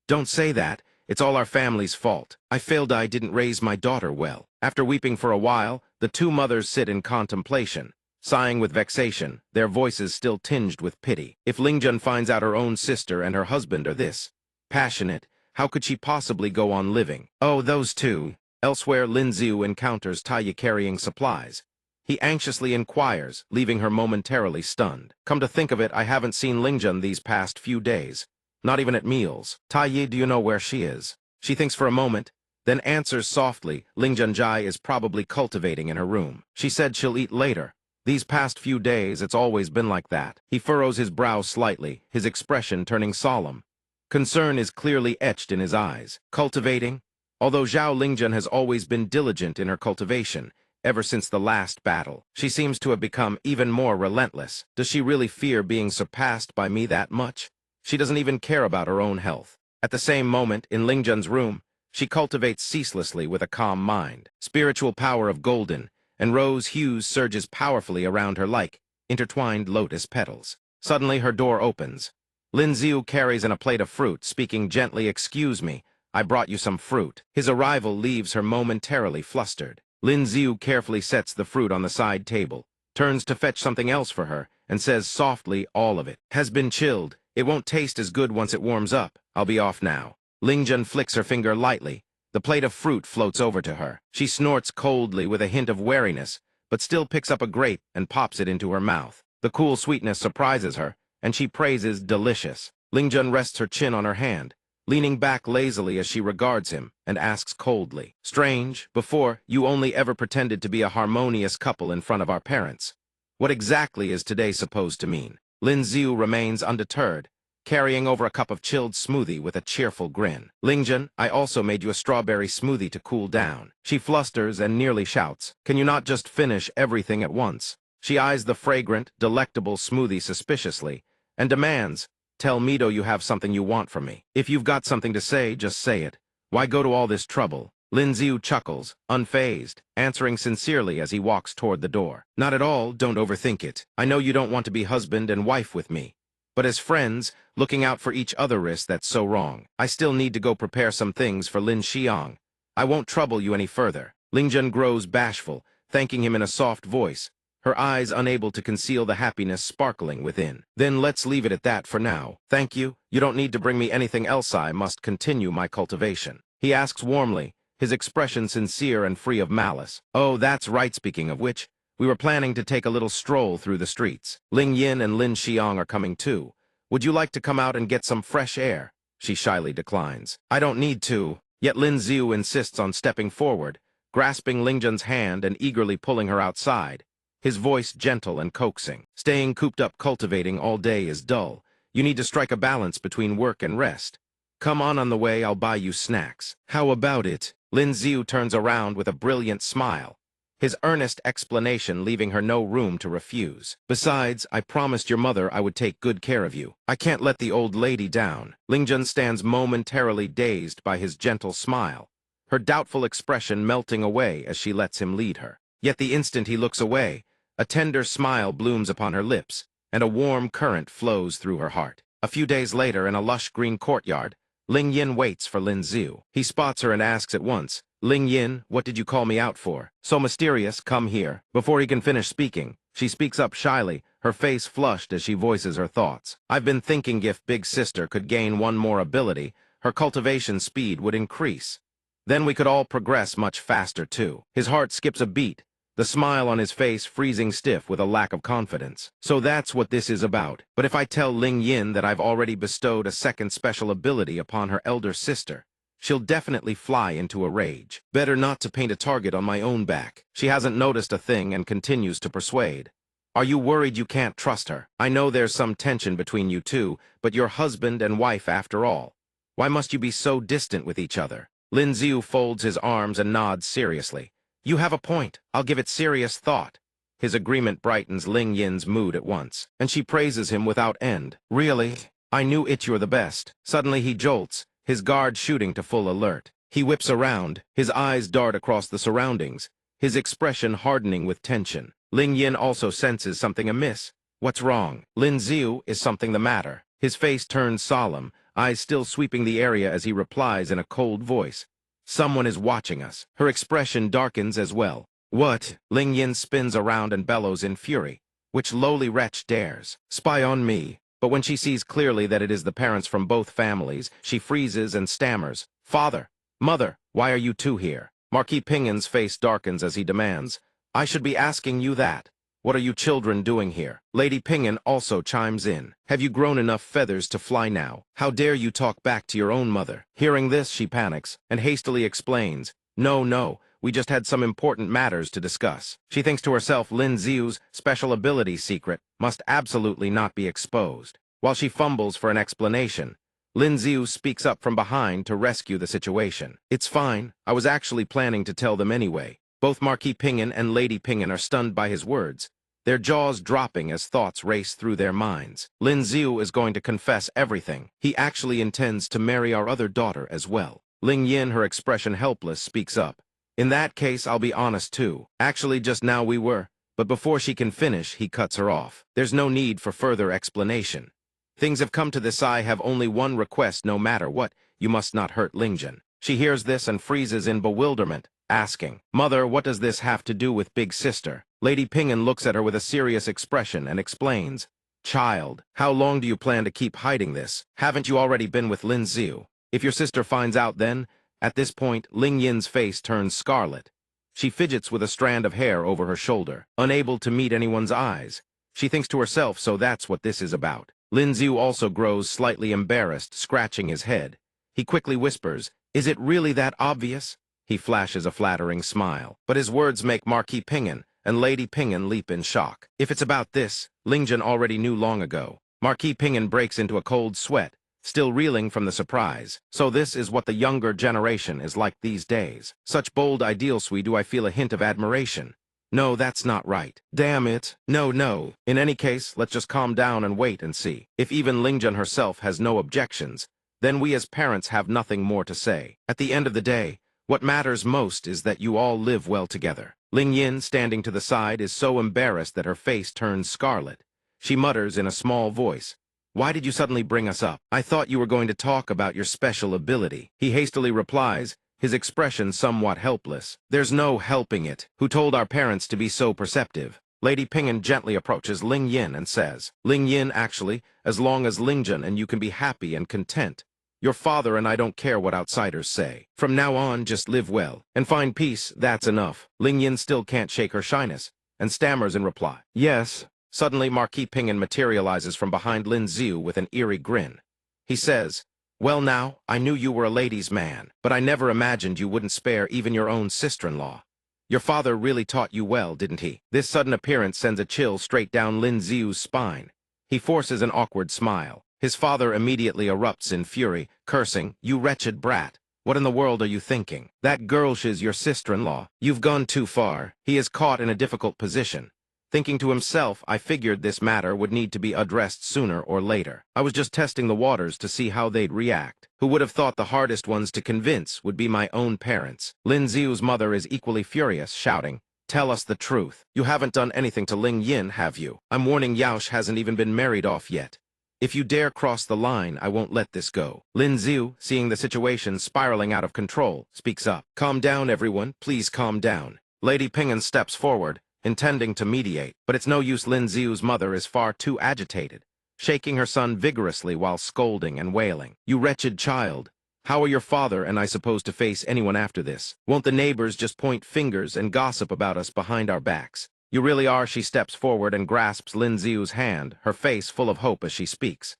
"Don't say that. It's all our family's fault. I failed. I didn't raise my daughter well." After weeping for a while, the two mothers sit in contemplation, sighing with vexation, their voices still tinged with pity. If Lingjun finds out her own sister and her husband are this passionate, how could she possibly go on living? Oh, those two. Elsewhere, Lin Xiu encounters Taiyi carrying supplies. He anxiously inquires, leaving her momentarily stunned. "Come to think of it, I haven't seen Lingjun these past few days. Not even at meals. Taiyi, do you know where she is?" She thinks for a moment, then answers softly, "Lingjun Jai is probably cultivating in her room. She said she'll eat later. These past few days, it's always been like that." He furrows his brow slightly, his expression turning solemn. Concern is clearly etched in his eyes. Cultivating? Although Zhao Lingjun has always been diligent in her cultivation, ever since the last battle, she seems to have become even more relentless. Does she really fear being surpassed by me that much? She doesn't even care about her own health. At the same moment, in Lingjun's room, she cultivates ceaselessly with a calm mind. Spiritual power of golden and rose hues surges powerfully around her like intertwined lotus petals. Suddenly, her door opens. Lin Xiu carries in a plate of fruit, speaking gently, "Excuse me, I brought you some fruit." His arrival leaves her momentarily flustered. Lin Xiu carefully sets the fruit on the side table, turns to fetch something else for her, and says softly, "All of it has been chilled. It won't taste as good once it warms up. I'll be off now." Lingjun flicks her finger lightly. The plate of fruit floats over to her. She snorts coldly with a hint of wariness, but still picks up a grape and pops it into her mouth. The cool sweetness surprises her, and she praises delicious. Lingjun rests her chin on her hand, leaning back lazily as she regards him, and asks coldly, "Strange, before, you only ever pretended to be a harmonious couple in front of our parents. What exactly is today supposed to mean?" Lin Xiu remains undeterred, carrying over a cup of chilled smoothie with a cheerful grin. "Lingjun, I also made you a strawberry smoothie to cool down." She flusters and nearly shouts, "Can you not just finish everything at once?" She eyes the fragrant, delectable smoothie suspiciously, and demands, "Tell Mido you have something you want from me. If you've got something to say, just say it. Why go to all this trouble?" Lin Ziu chuckles, unfazed, answering sincerely as he walks toward the door. Not at all, don't overthink it. I know you don't want to be husband and wife with me. But as friends, looking out for each other risks that's so wrong. I still need to go prepare some things for Lin Xiang. I won't trouble you any further. Lingjun grows bashful, thanking him in a soft voice, her eyes unable to conceal the happiness sparkling within. Then let's leave it at that for now. Thank you. You don't need to bring me anything else. I must continue my cultivation. He asks warmly, his expression sincere and free of malice. Oh, that's right. Speaking of which, we were planning to take a little stroll through the streets. Ling Yin and Lin Xiang are coming too. Would you like to come out and get some fresh air? She shyly declines. I don't need to. Yet Lin Ziu insists on stepping forward, grasping Lingjun's hand and eagerly pulling her outside, his voice gentle and coaxing. Staying cooped up cultivating all day is dull. You need to strike a balance between work and rest. Come on the way, I'll buy you snacks. How about it? Lin Ziu turns around with a brilliant smile, his earnest explanation leaving her no room to refuse. Besides, I promised your mother I would take good care of you. I can't let the old lady down. Lingjun stands momentarily dazed by his gentle smile, her doubtful expression melting away as she lets him lead her. Yet the instant he looks away, a tender smile blooms upon her lips, and a warm current flows through her heart. A few days later, in a lush green courtyard, Ling Yin waits for Lin Ziu. He spots her and asks at once, Ling Yin, what did you call me out for? So mysterious, come here. Before he can finish speaking, she speaks up shyly, her face flushed as she voices her thoughts. I've been thinking if Big Sister could gain one more ability, her cultivation speed would increase. Then we could all progress much faster too. His heart skips a beat, the smile on his face freezing stiff with a lack of confidence. So that's what this is about. But if I tell Ling Yin that I've already bestowed a second special ability upon her elder sister, she'll definitely fly into a rage. Better not to paint a target on my own back. She hasn't noticed a thing and continues to persuade. Are you worried you can't trust her? I know there's some tension between you two, but you're husband and wife after all. Why must you be so distant with each other? Lin Ziu folds his arms and nods seriously. You have a point. I'll give it serious thought. His agreement brightens Ling Yin's mood at once, and she praises him without end. Really? I knew you're the best. Suddenly he jolts, his guard shooting to full alert. He whips around, his eyes dart across the surroundings, his expression hardening with tension. Ling Yin also senses something amiss. What's wrong? Lin Ziu, is something the matter? His face turns solemn, eyes still sweeping the area as he replies in a cold voice. Someone is watching us. Her expression darkens as well. What? Ling Yin spins around and bellows in fury. Which lowly wretch dares spy on me? But when she sees clearly that it is the parents from both families, she freezes and stammers. Father, mother, why are you two here? Marquis Pingin's face darkens as he demands. I should be asking you that. What are you children doing here? Lady Pingin also chimes in. Have you grown enough feathers to fly now? How dare you talk back to your own mother? Hearing this, she panics and hastily explains. No, we just had some important matters to discuss. She thinks to herself Lin Ziu's special ability secret must absolutely not be exposed. While she fumbles for an explanation, Lin Ziu speaks up from behind to rescue the situation. It's fine. I was actually planning to tell them anyway. Both Marquis Pingin and Lady Pingin are stunned by his words, their jaws dropping as thoughts race through their minds. Lin Ziu is going to confess everything. He actually intends to marry our other daughter as well. Ling Yin, her expression helpless, speaks up. In that case, I'll be honest too. Actually, just now we were. But before she can finish, he cuts her off. There's no need for further explanation. Things have come to this. I have only one request no matter what. You must not hurt Lingjun. She hears this and freezes in bewilderment, asking, Mother, what does this have to do with Big Sister? Lady Pingin looks at her with a serious expression and explains, Child, how long do you plan to keep hiding this? Haven't you already been with Lin Ziu? If your sister finds out then, at this point, Ling Yin's face turns scarlet. She fidgets with a strand of hair over her shoulder, unable to meet anyone's eyes. She thinks to herself, so that's what this is about. Lin Ziu also grows slightly embarrassed, scratching his head. He quickly whispers, Is it really that obvious? He flashes a flattering smile, but his words make Marquis Pingin and Lady Pingin leap in shock. If it's about this, Lingjun already knew long ago. Marquis Pingin breaks into a cold sweat, still reeling from the surprise. So this is what the younger generation is like these days. Such bold ideals, do I feel a hint of admiration. No, that's not right. Damn it. No. In any case, let's just calm down and wait and see. If even Lingjun herself has no objections, then we as parents have nothing more to say. At the end of the day, What matters most is that you all live well together. Ling Yin, standing to the side, is so embarrassed that her face turns scarlet. She mutters in a small voice, "Why did you suddenly bring us up? I thought you were going to talk about your special ability." He hastily replies, his expression somewhat helpless. "There's no helping it. Who told our parents to be so perceptive?" Lady Ping'an gently approaches Ling Yin and says, "Ling Yin, actually, as long as Lingjun and you can be happy and content. Your father and I don't care what outsiders say. From now on, just live well and find peace, that's enough." Ling Yin still can't shake her shyness and stammers in reply, "Yes." Suddenly, Marquis Ping'an materializes from behind Lin Xiu with an eerie grin. He says, "Well now, I knew you were a ladies' man, but I never imagined you wouldn't spare even your own sister-in-law. Your father really taught you well, didn't he?" This sudden appearance sends a chill straight down Lin Xiu's spine. He forces an awkward smile. His father immediately erupts in fury, cursing, "You wretched brat. What in the world are you thinking? That girl's your sister-in-law. You've gone too far." He is caught in a difficult position. Thinking to himself, "I figured this matter would need to be addressed sooner or later. I was just testing the waters to see how they'd react. Who would have thought the hardest ones to convince would be my own parents?" Lin Xiu's mother is equally furious, shouting, "Tell us the truth. You haven't done anything to Ling Yin, have you? I'm warning Yaosh hasn't even been married off yet. If you dare cross the line, I won't let this go." Lin Xiu, seeing the situation spiraling out of control, speaks up. "Calm down, everyone. Please calm down." Lady Ping'an steps forward, intending to mediate, but it's no use. Lin Xiu's mother is far too agitated, shaking her son vigorously while scolding and wailing. "You wretched child. How are your father and I supposed to face anyone after this? Won't the neighbors just point fingers and gossip about us behind our backs? You really are." She steps forward and grasps Lin Xiu's hand, her face full of hope as she speaks.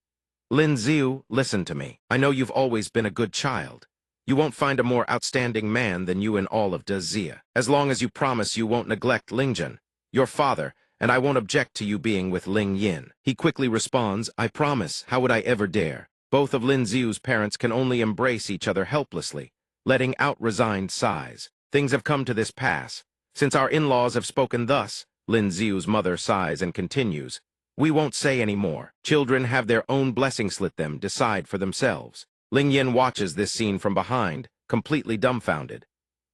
"Lin Xiu, listen to me. I know you've always been a good child. You won't find a more outstanding man than you in all of Dazia. As long as you promise you won't neglect Lingjun, your father, and I won't object to you being with Ling Yin." He quickly responds, "I promise. How would I ever dare?" Both of Lin Xiu's parents can only embrace each other helplessly, letting out resigned sighs. Things have come to this pass. Since our in-laws have spoken thus, Lin Xiu's mother sighs and continues, "We won't say any more. Children have their own blessing, let them decide for themselves." Ling Yin watches this scene from behind, completely dumbfounded.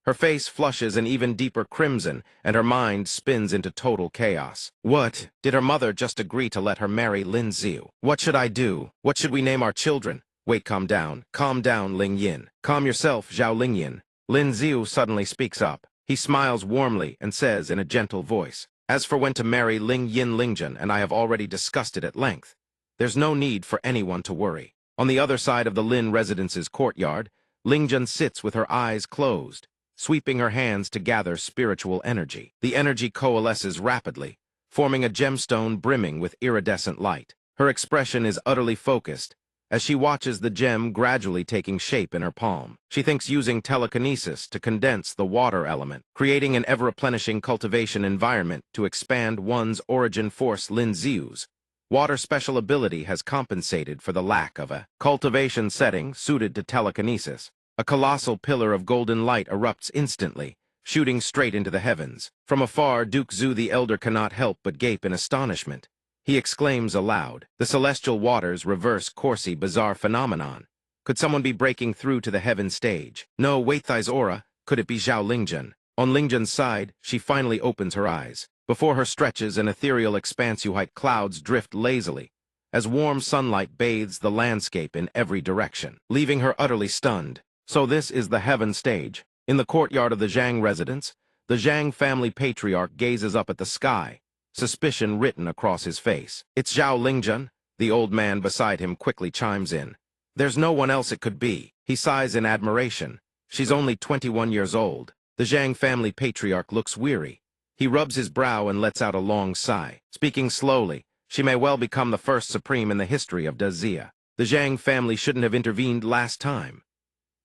Her face flushes an even deeper crimson, and her mind spins into total chaos. What? Did her mother just agree to let her marry Lin Xiu? What should I do? What should we name our children? Wait, calm down, Ling Yin. Calm yourself, Zhao Lingyin. Lin Xiu suddenly speaks up. He smiles warmly and says in a gentle voice, "As for when to marry Ling Yin Lingjun, and I have already discussed it at length. There's no need for anyone to worry." On the other side of the Lin residence's courtyard, Lingjun sits with her eyes closed, sweeping her hands to gather spiritual energy. The energy coalesces rapidly, forming a gemstone brimming with iridescent light. Her expression is utterly focused, as she watches the gem gradually taking shape in her palm. She thinks using telekinesis to condense the water element, creating an ever-replenishing cultivation environment to expand one's origin force. Lin Xiu's water special ability has compensated for the lack of a cultivation setting suited to telekinesis. A colossal pillar of golden light erupts instantly, shooting straight into the heavens. From afar, Duke Zhu the Elder cannot help but gape in astonishment. He exclaims aloud, "The celestial waters reverse Corsi bizarre phenomenon. Could someone be breaking through to the heaven stage? No, wait, Thai's aura. Could it be Zhao Lingjun?" On Lingjun's side, she finally opens her eyes. Before her stretches an ethereal expanse. White clouds drift lazily, as warm sunlight bathes the landscape in every direction, leaving her utterly stunned. So this is the heaven stage. In the courtyard of the Zhang residence, the Zhang family patriarch gazes up at the sky, suspicion written across his face. "It's Zhao Lingjun," the old man beside him quickly chimes in. "There's no one else it could be." He sighs in admiration. "She's only 21 years old." The Zhang family patriarch looks weary. He rubs his brow and lets out a long sigh. Speaking slowly, "She may well become the first supreme in the history of Dazia. The Zhang family shouldn't have intervened last time."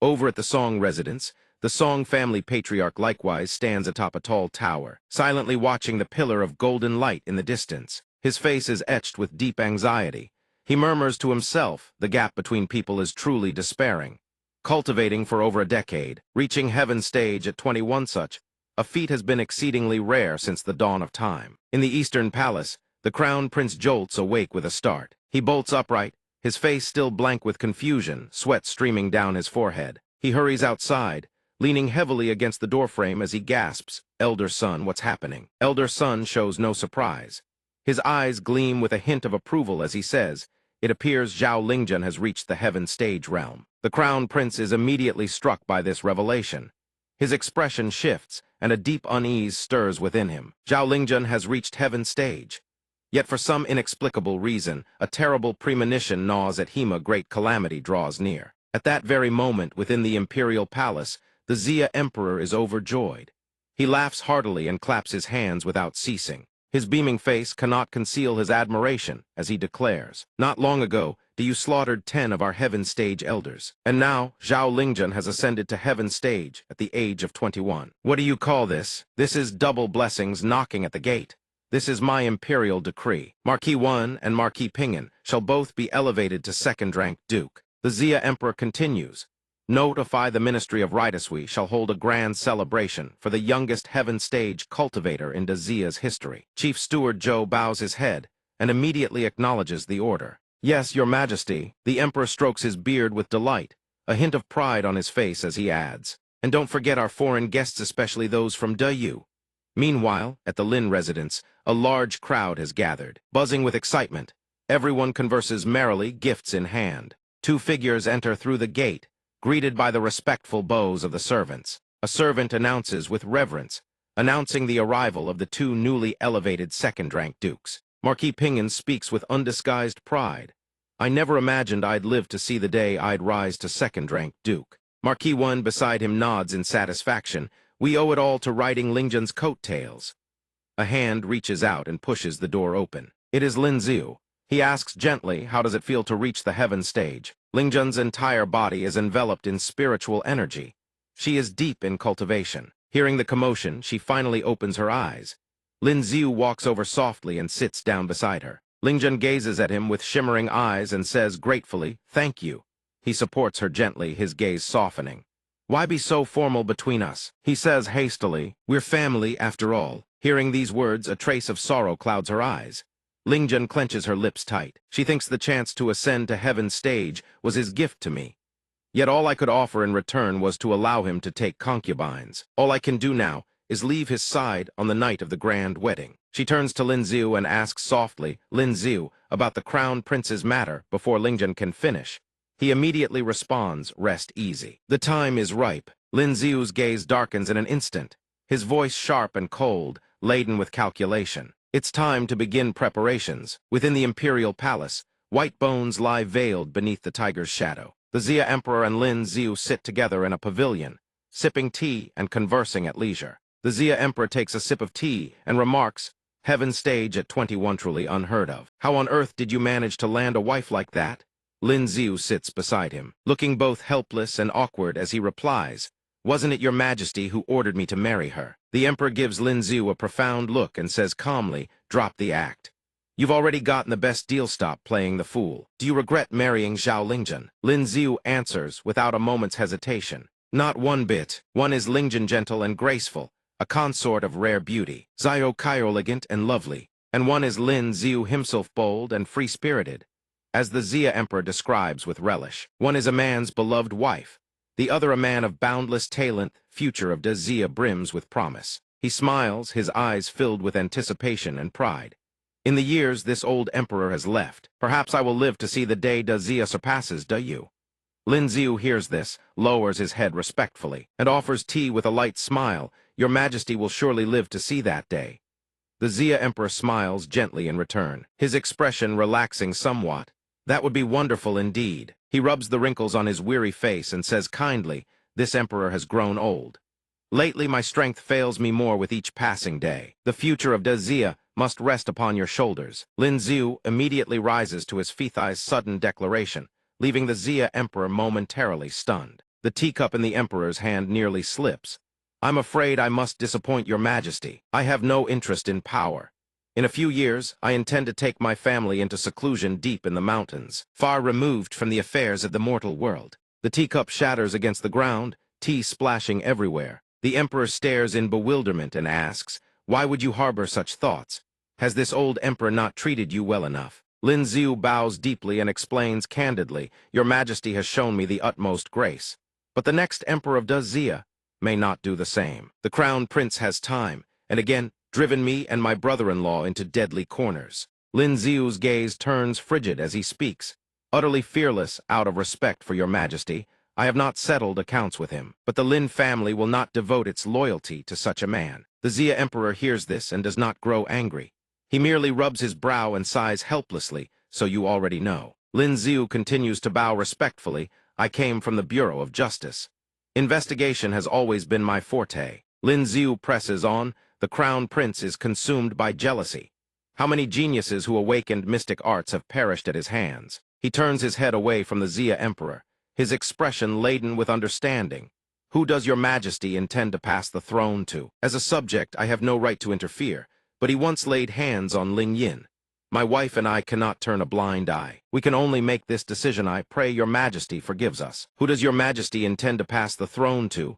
Over at the Song residence, the Song family patriarch likewise stands atop a tall tower, silently watching the pillar of golden light in the distance. His face is etched with deep anxiety. He murmurs to himself, the gap between people is truly despairing. Cultivating for over a decade, reaching heaven stage at 21 such, a feat has been exceedingly rare since the dawn of time. In the Eastern Palace, the Crown Prince jolts awake with a start. He bolts upright, his face still blank with confusion, sweat streaming down his forehead. He hurries outside, leaning heavily against the doorframe as he gasps, "Elder son, what's happening?" Elder son shows no surprise. His eyes gleam with a hint of approval as he says, "It appears Zhao Lingjun has reached the heaven stage realm." The crown prince is immediately struck by this revelation. His expression shifts, and a deep unease stirs within him. Zhao Lingjun has reached heaven stage. Yet for some inexplicable reason, a terrible premonition gnaws at him. A great calamity draws near. At that very moment, within the imperial palace, the Xia emperor is overjoyed. He laughs heartily and claps his hands without ceasing. His beaming face cannot conceal his admiration as he declares, "Not long ago, you slaughtered 10 of our heaven stage elders. And now, Zhao Lingjun has ascended to heaven stage at the age of 21. What do you call this? This is double blessings knocking at the gate. This is my imperial decree. Marquis Wan and Marquis Ping'an shall both be elevated to second-rank duke." The Xia emperor continues, "Notify the Ministry of Raidasui shall hold a grand celebration for the youngest heaven stage cultivator in Xia's history." Chief Steward Zhou bows his head and immediately acknowledges the order. "Yes, Your Majesty." The emperor strokes his beard with delight, a hint of pride on his face as he adds, "And don't forget our foreign guests, especially those from Dayu." Meanwhile, at the Lin residence, a large crowd has gathered, buzzing with excitement. Everyone converses merrily, gifts in hand. 2 figures enter through the gate, greeted by the respectful bows of the servants. A servant announces with reverence, announcing the arrival of the 2 newly elevated second-rank dukes. Marquis Ping'an speaks with undisguised pride. "I never imagined I'd live to see the day I'd rise to second-rank duke." Marquis Wan beside him nods in satisfaction. "We owe it all to riding Lingjun's coattails." A hand reaches out and pushes the door open. It is Lin Xiu. He asks gently, how does it feel to reach the heaven stage? Lingjun's entire body is enveloped in spiritual energy. She is deep in cultivation. Hearing the commotion, she finally opens her eyes. Lin Xiu walks over softly and sits down beside her. Lingjun gazes at him with shimmering eyes and says gratefully, "Thank you." He supports her gently, his gaze softening. "Why be so formal between us?" He says hastily, "We're family after all." Hearing these words, a trace of sorrow clouds her eyes. Lingjun clenches her lips tight. She thinks the chance to ascend to heaven's stage was his gift to me. Yet all I could offer in return was to allow him to take concubines. All I can do now is leave his side on the night of the grand wedding. She turns to Lin Xiu and asks softly, "Lin Xiu, about the crown prince's matter," before Lingjun can finish. He immediately responds, "Rest easy. The time is ripe." Lin Xiu's gaze darkens in an instant, his voice sharp and cold, laden with calculation. "It's time to begin preparations." Within the imperial palace, white bones lie veiled beneath the tiger's shadow. The Xia emperor and Lin Xiu sit together in a pavilion, sipping tea and conversing at leisure. The Xia emperor takes a sip of tea and remarks, "Heaven stage at 21, truly unheard of. How on earth did you manage to land a wife like that?" Lin Xiu sits beside him, looking both helpless and awkward as he replies, "Wasn't it your majesty who ordered me to marry her?" The emperor gives Lin Xiu a profound look and says calmly, "Drop the act. You've already gotten the best deal, stop playing the fool. Do you regret marrying Zhao Lingjun?" Lin Xiu answers without a moment's hesitation, "Not one bit. One is Lingjun gentle and graceful, a consort of rare beauty, Zio Kai elegant and lovely, and one is Lin Xiu himself bold and free-spirited, as the Xia emperor describes with relish. One is a man's beloved wife, the other a man of boundless talent, future of the Xia brims with promise." He smiles, his eyes filled with anticipation and pride. "In the years this old emperor has left, perhaps I will live to see the day the Xia surpasses Dayu." Lin Xiu hears this, lowers his head respectfully, and offers tea with a light smile. "Your Majesty will surely live to see that day." The Xia emperor smiles gently in return, his expression relaxing somewhat. "That would be wonderful indeed." He rubs the wrinkles on his weary face and says kindly, "This emperor has grown old. Lately my strength fails me more with each passing day. The future of the Xia must rest upon your shoulders." Lin Xiu immediately rises to his feet. Sudden declaration, leaving the Xia emperor momentarily stunned. The teacup in the emperor's hand nearly slips. "I'm afraid I must disappoint your majesty. I have no interest in power. In a few years, I intend to take my family into seclusion deep in the mountains, far removed from the affairs of the mortal world." The teacup shatters against the ground, tea splashing everywhere. The emperor stares in bewilderment and asks, "Why would you harbor such thoughts? Has this old emperor not treated you well enough?" Lin Xiu bows deeply and explains candidly, "Your Majesty has shown me the utmost grace. But the next emperor of the Xia, may not do the same. The Crown Prince has time, and again, driven me and my brother-in-law into deadly corners. Lin Xiu's gaze turns frigid as he speaks. Utterly fearless, out of respect for your majesty, I have not settled accounts with him, but the Lin family will not devote its loyalty to such a man. The Xia Emperor hears this and does not grow angry. He merely rubs his brow and sighs helplessly, so you already know. Lin Xiu continues to bow respectfully. I came from the Bureau of Justice. Investigation has always been my forte. Lin Xiu presses on. The Crown Prince is consumed by jealousy. How many geniuses who awakened mystic arts have perished at his hands? He turns his head away from the Xia Emperor, his expression laden with understanding. Who does your majesty intend to pass the throne to? As a subject, I have no right to interfere, but he once laid hands on Ling Yin. My wife and I cannot turn a blind eye. We can only make this decision. I pray your majesty forgives us. Who does your majesty intend to pass the throne to?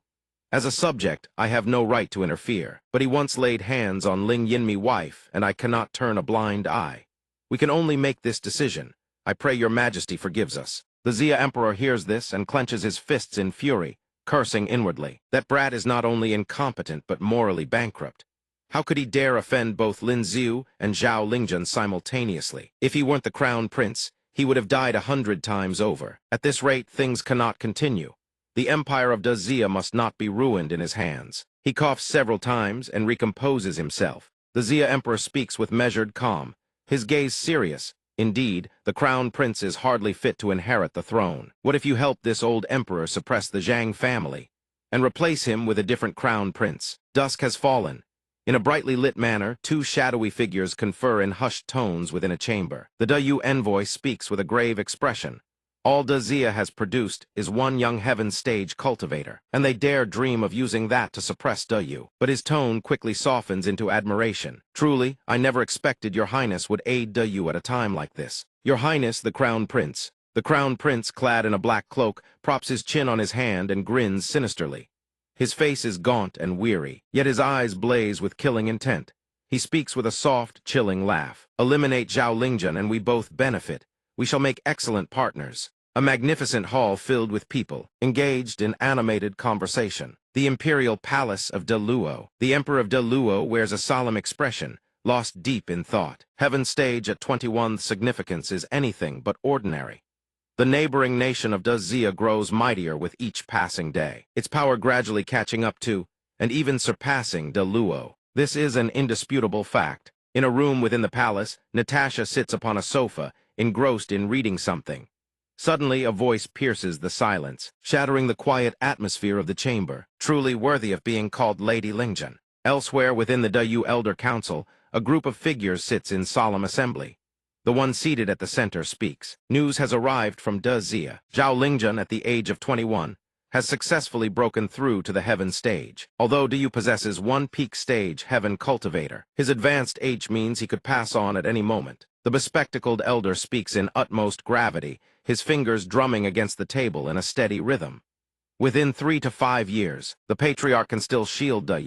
As a subject, I have no right to interfere, but he once laid hands on Ling Yin, my wife, and I cannot turn a blind eye. We can only make this decision. I pray your majesty forgives us. The Xia Emperor hears this and clenches his fists in fury, cursing inwardly. That brat is not only incompetent but morally bankrupt. How could he dare offend both Lin Xiu and Zhao Lingjun simultaneously? If he weren't the Crown Prince, he would have died 100 times over. At this rate, things cannot continue. The empire of Da Xia must not be ruined in his hands. He coughs several times and recomposes himself. The Xia Emperor speaks with measured calm, his gaze serious. Indeed, the Crown Prince is hardly fit to inherit the throne. What if you help this old emperor suppress the Zhang family and replace him with a different Crown Prince? Dusk has fallen. In a brightly lit manner, two shadowy figures confer in hushed tones within a chamber. The Da envoy speaks with a grave expression. All Da Xia has produced is one young heaven stage cultivator, and they dare dream of using that to suppress Da. But his tone quickly softens into admiration. Truly, I never expected your highness would aid Da at a time like this. Your highness, the Crown Prince. The Crown Prince, clad in a black cloak, props his chin on his hand and grins sinisterly. His face is gaunt and weary, yet his eyes blaze with killing intent. He speaks with a soft, chilling laugh. Eliminate Zhao Lingjun and we both benefit. We shall make excellent partners. A magnificent hall filled with people, engaged in animated conversation. The imperial palace of Da Luo. The emperor of Da Luo wears a solemn expression, lost deep in thought. Heaven's stage at 21th significance is anything but ordinary. The neighboring nation of Da Xia grows mightier with each passing day, its power gradually catching up to, and even surpassing Da Luo. This is an indisputable fact. In a room within the palace, Natasha sits upon a sofa, engrossed in reading something. Suddenly, a voice pierces the silence, shattering the quiet atmosphere of the chamber, truly worthy of being called Lady Lingjun. Elsewhere within the Da Elder Council, a group of figures sits in solemn assembly. The one seated at the center speaks. News has arrived from Da Xia. Zhao Lingjun, at the age of 21, has successfully broken through to the heaven stage. Although Da possesses one peak stage heaven cultivator, his advanced age means he could pass on at any moment. The bespectacled elder speaks in utmost gravity, his fingers drumming against the table in a steady rhythm. Within 3 to 5 years, the patriarch can still shield Da.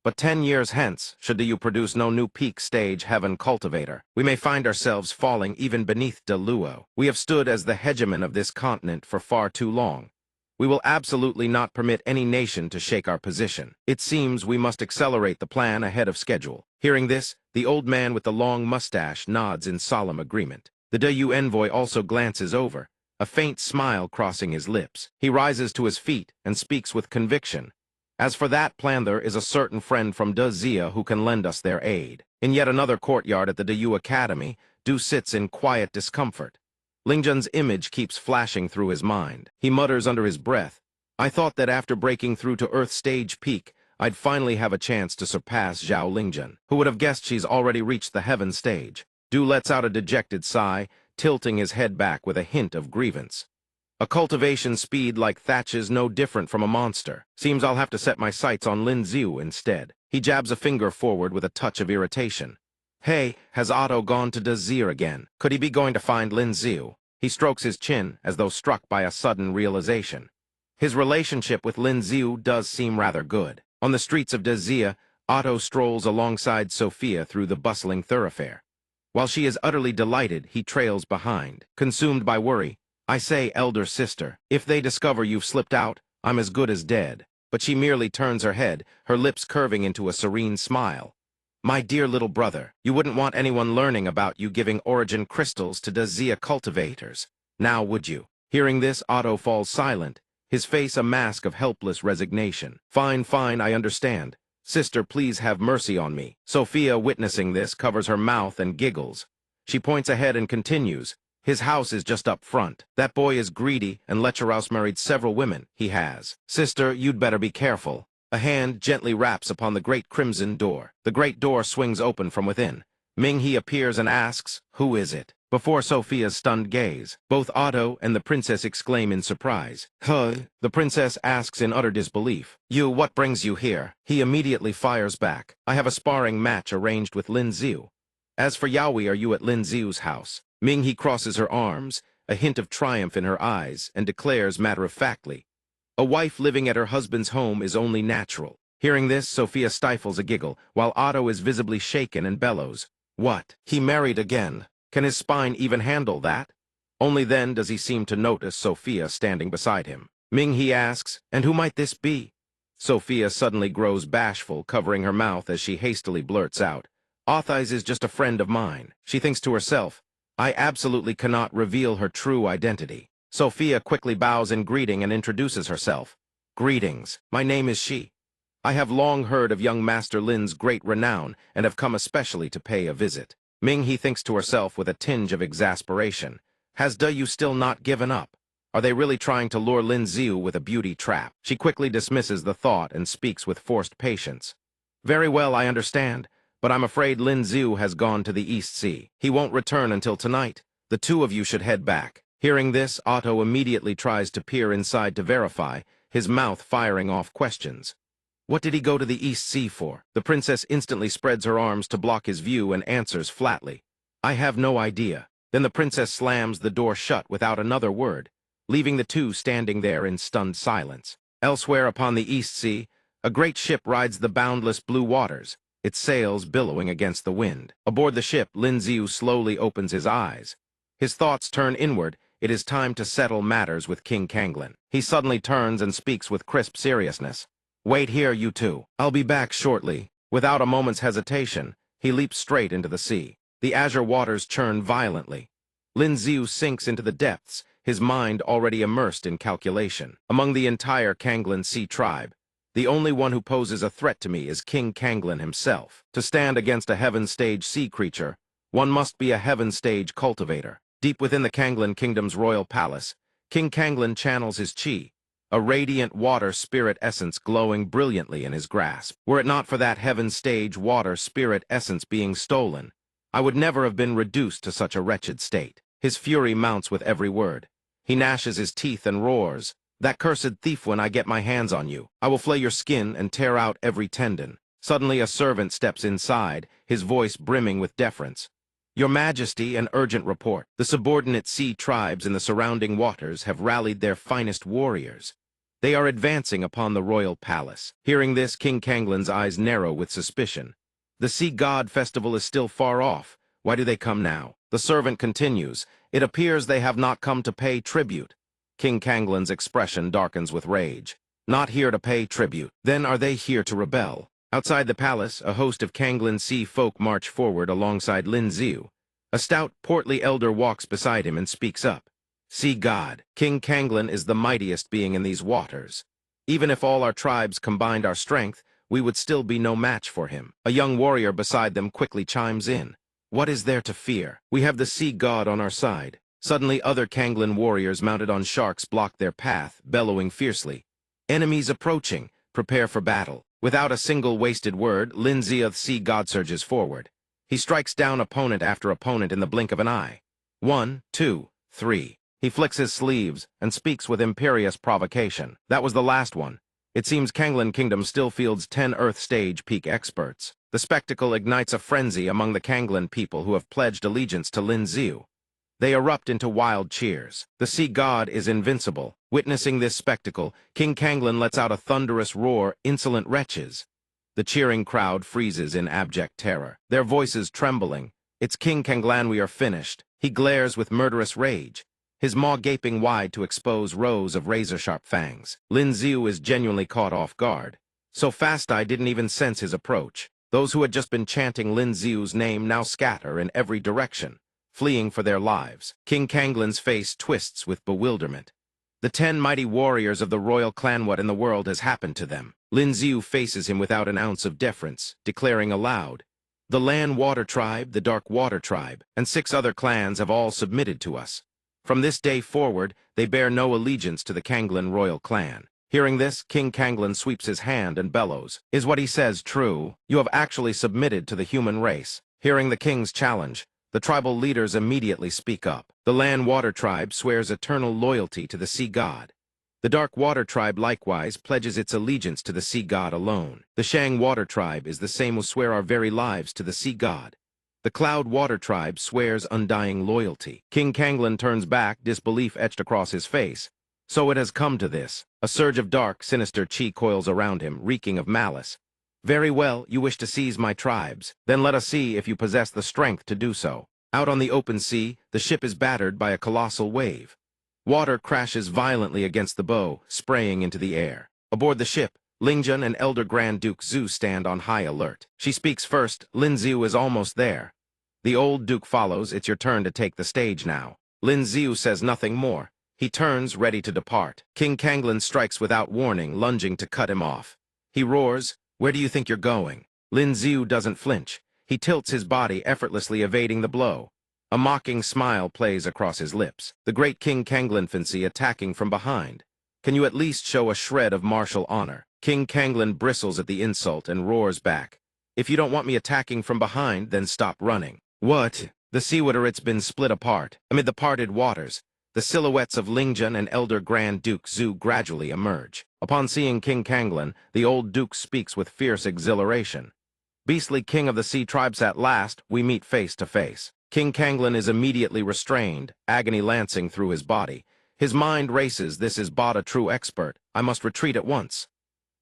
But 10 years hence, should Da produce no new peak stage heaven cultivator, we may find ourselves falling even beneath Da Luo. We have stood as the hegemon of this continent for far too long. We will absolutely not permit any nation to shake our position. It seems we must accelerate the plan ahead of schedule. Hearing this, the old man with the long mustache nods in solemn agreement. The Da envoy also glances over, a faint smile crossing his lips. He rises to his feet and speaks with conviction. As for that plan, there is a certain friend from Da Xia who can lend us their aid. In yet another courtyard at the Da Academy, Du sits in quiet discomfort. Lingjun's image keeps flashing through his mind. He mutters under his breath, I thought that after breaking through to Earth Stage Peak, I'd finally have a chance to surpass Zhao Lingjun. Who would have guessed she's already reached the heaven stage? Du lets out a dejected sigh, tilting his head back with a hint of grievance. A cultivation speed like Thatch's no different from a monster. Seems I'll have to set my sights on Lin Xiu instead. He jabs a finger forward with a touch of irritation. Hey, has Otto gone to Da Xia again? Could he be going to find Lin Xiu? He strokes his chin as though struck by a sudden realization. His relationship with Lin Xiu does seem rather good. On the streets of Da Xia, Otto strolls alongside Sophia through the bustling thoroughfare. While she is utterly delighted, he trails behind, consumed by worry. I say, elder sister, if they discover you've slipped out, I'm as good as dead. but she merely turns her head, her lips curving into a serene smile. My dear little brother, you wouldn't want anyone learning about you giving origin crystals to Dazia cultivators. Now would you? Hearing this, Otto falls silent, his face a mask of helpless resignation. Fine, fine, I understand. Sister, please have mercy on me. Sophia, witnessing this, covers her mouth and giggles. She points ahead and continues. His house is just up front. That boy is greedy, and Lecherouse married several women. He has. Sister, you'd better be careful. A hand gently raps upon the great crimson door. The great door swings open from within. Ming-He appears and asks, "Who is it?" Before Sophia's stunned gaze, both Otto and the princess exclaim in surprise. Huh? The princess asks in utter disbelief. You, what brings you here? He immediately fires back. I have a sparring match arranged with Lin Xiu. As for Yaoi, are you at Lin Xiu's house? Ming-He crosses her arms, a hint of triumph in her eyes, and declares matter-of-factly, a wife living at her husband's home is only natural. Hearing this, Sophia stifles a giggle, while Otto is visibly shaken and bellows. What? He married again? Can his spine even handle that? Only then does he seem to notice Sophia standing beside him. Ming-He asks, and who might this be? Sophia suddenly grows bashful, covering her mouth as she hastily blurts out, Authis is just a friend of mine. She thinks to herself, I absolutely cannot reveal her true identity. Sophia quickly bows in greeting and introduces herself. Greetings, my name is Shi. I have long heard of young Master Lin's great renown and have come especially to pay a visit. Ming-He thinks to herself with a tinge of exasperation. Has Yu still not given up? Are they really trying to lure Lin Xiu with a beauty trap? She quickly dismisses the thought and speaks with forced patience. Very well, I understand, but I'm afraid Lin Xiu has gone to the East Sea. He won't return until tonight. The two of you should head back. Hearing this, Otto immediately tries to peer inside to verify, his mouth firing off questions. What did he go to the East Sea for? The princess instantly spreads her arms to block his view and answers flatly. I have no idea. Then the princess slams the door shut without another word, leaving the two standing there in stunned silence. Elsewhere upon the East Sea, a great ship rides the boundless blue waters, its sails billowing against the wind. Aboard the ship, Lin Xiu slowly opens his eyes. His thoughts turn inward. It is time to settle matters with King Kanglin. He suddenly turns and speaks with crisp seriousness. Wait here, you two. I'll be back shortly. Without a moment's hesitation, he leaps straight into the sea. The azure waters churn violently. Lin Xiu sinks into the depths, his mind already immersed in calculation. Among the entire Kanglin Sea tribe, the only one who poses a threat to me is King Kanglin himself. To stand against a heaven-stage sea creature, one must be a heaven-stage cultivator. Deep within the Kanglin Kingdom's royal palace, King Kanglin channels his chi, a radiant water spirit essence glowing brilliantly in his grasp. Were it not for that heaven-stage water spirit essence being stolen, I would never have been reduced to such a wretched state. His fury mounts with every word. He gnashes his teeth and roars, That cursed thief, when I get my hands on you, I will flay your skin and tear out every tendon. Suddenly a servant steps inside, his voice brimming with deference. Your Majesty, an urgent report. The subordinate sea tribes in the surrounding waters have rallied their finest warriors. They are advancing upon the royal palace. Hearing this, King Kanglin's eyes narrow with suspicion. The Sea God Festival is still far off. Why do they come now? The servant continues. It appears they have not come to pay tribute. King Kanglin's expression darkens with rage. Not here to pay tribute. Then are they here to rebel? Outside the palace, a host of Kanglin sea folk march forward alongside Lin Xiu. A stout, portly elder walks beside him and speaks up. Sea God, King Kanglin is the mightiest being in these waters. Even if all our tribes combined our strength, we would still be no match for him. A young warrior beside them quickly chimes in. What is there to fear? We have the Sea God on our side. Suddenly, other Kanglin warriors mounted on sharks block their path, bellowing fiercely. Enemies approaching. Prepare for battle. Without a single wasted word, Lin Xiu's Sea God surges forward. He strikes down opponent after opponent in the blink of an eye. 1, 2, 3. He flicks his sleeves and speaks with imperious provocation. That was the last one. It seems Kanglin Kingdom still fields 10 Earth stage peak experts. The spectacle ignites a frenzy among the Kanglin people who have pledged allegiance to Lin Xiu. They erupt into wild cheers. The Sea God is invincible. Witnessing this spectacle, King Kanglin lets out a thunderous roar, insolent wretches. The cheering crowd freezes in abject terror, their voices trembling. It's King Kanglan, we are finished. He glares with murderous rage. his maw gaping wide to expose rows of razor-sharp fangs. Lin Xiu is genuinely caught off guard. So fast I didn't even sense his approach. Those who had just been chanting Lin Xiu's name now scatter in every direction, fleeing for their lives. King Kanglin's face twists with bewilderment. The 10 mighty warriors of the royal clan, what in the world has happened to them? Lin Xiu faces him without an ounce of deference, declaring aloud, "The Land Water Tribe, the Dark Water Tribe, and 6 other clans have all submitted to us. From this day forward, they bear no allegiance to the Kanglin royal clan." Hearing this, King Kanglin sweeps his hand and bellows, "Is what he says true? You have actually submitted to the human race." Hearing the king's challenge, the tribal leaders immediately speak up. The Land Water Tribe swears eternal loyalty to the sea god. The Dark Water Tribe likewise pledges its allegiance to the sea god alone. The Shang Water Tribe is the same who swear our very lives to the sea god. The Cloud Water Tribe swears undying loyalty. King Kanglin turns back, disbelief etched across his face. So it has come to this. A surge of dark, sinister chi coils around him, reeking of malice. "Very well, you wish to seize my tribes. Then let us see if you possess the strength to do so." Out on the open sea, the ship is battered by a colossal wave. Water crashes violently against the bow, spraying into the air. Aboard the ship, Lingjun and Elder Grand Duke Zhu stand on high alert. She speaks first. Lin Xiu is almost there. The old duke follows. "It's your turn to take the stage now." Lin Xiu says nothing more. He turns, ready to depart. King Kanglin strikes without warning, lunging to cut him off. He roars, "Where do you think you're going?" Lin Xiu doesn't flinch. He tilts his body, effortlessly evading the blow. A mocking smile plays across his lips. The great King Kanglin fancy attacking from behind. "Can you at least show a shred of martial honor?" King Kanglin bristles at the insult and roars back, "If you don't want me attacking from behind, then stop running." What? The sea-water—it's been split apart. Amid the parted waters, the silhouettes of Lingjun and Elder Grand Duke Zhu gradually emerge. Upon seeing King Kanglin, the old duke speaks with fierce exhilaration. "Beastly king of the sea tribes, at last, we meet face to face." King Kanglin is immediately restrained, agony lancing through his body. His mind races. This is but a true expert. I must retreat at once.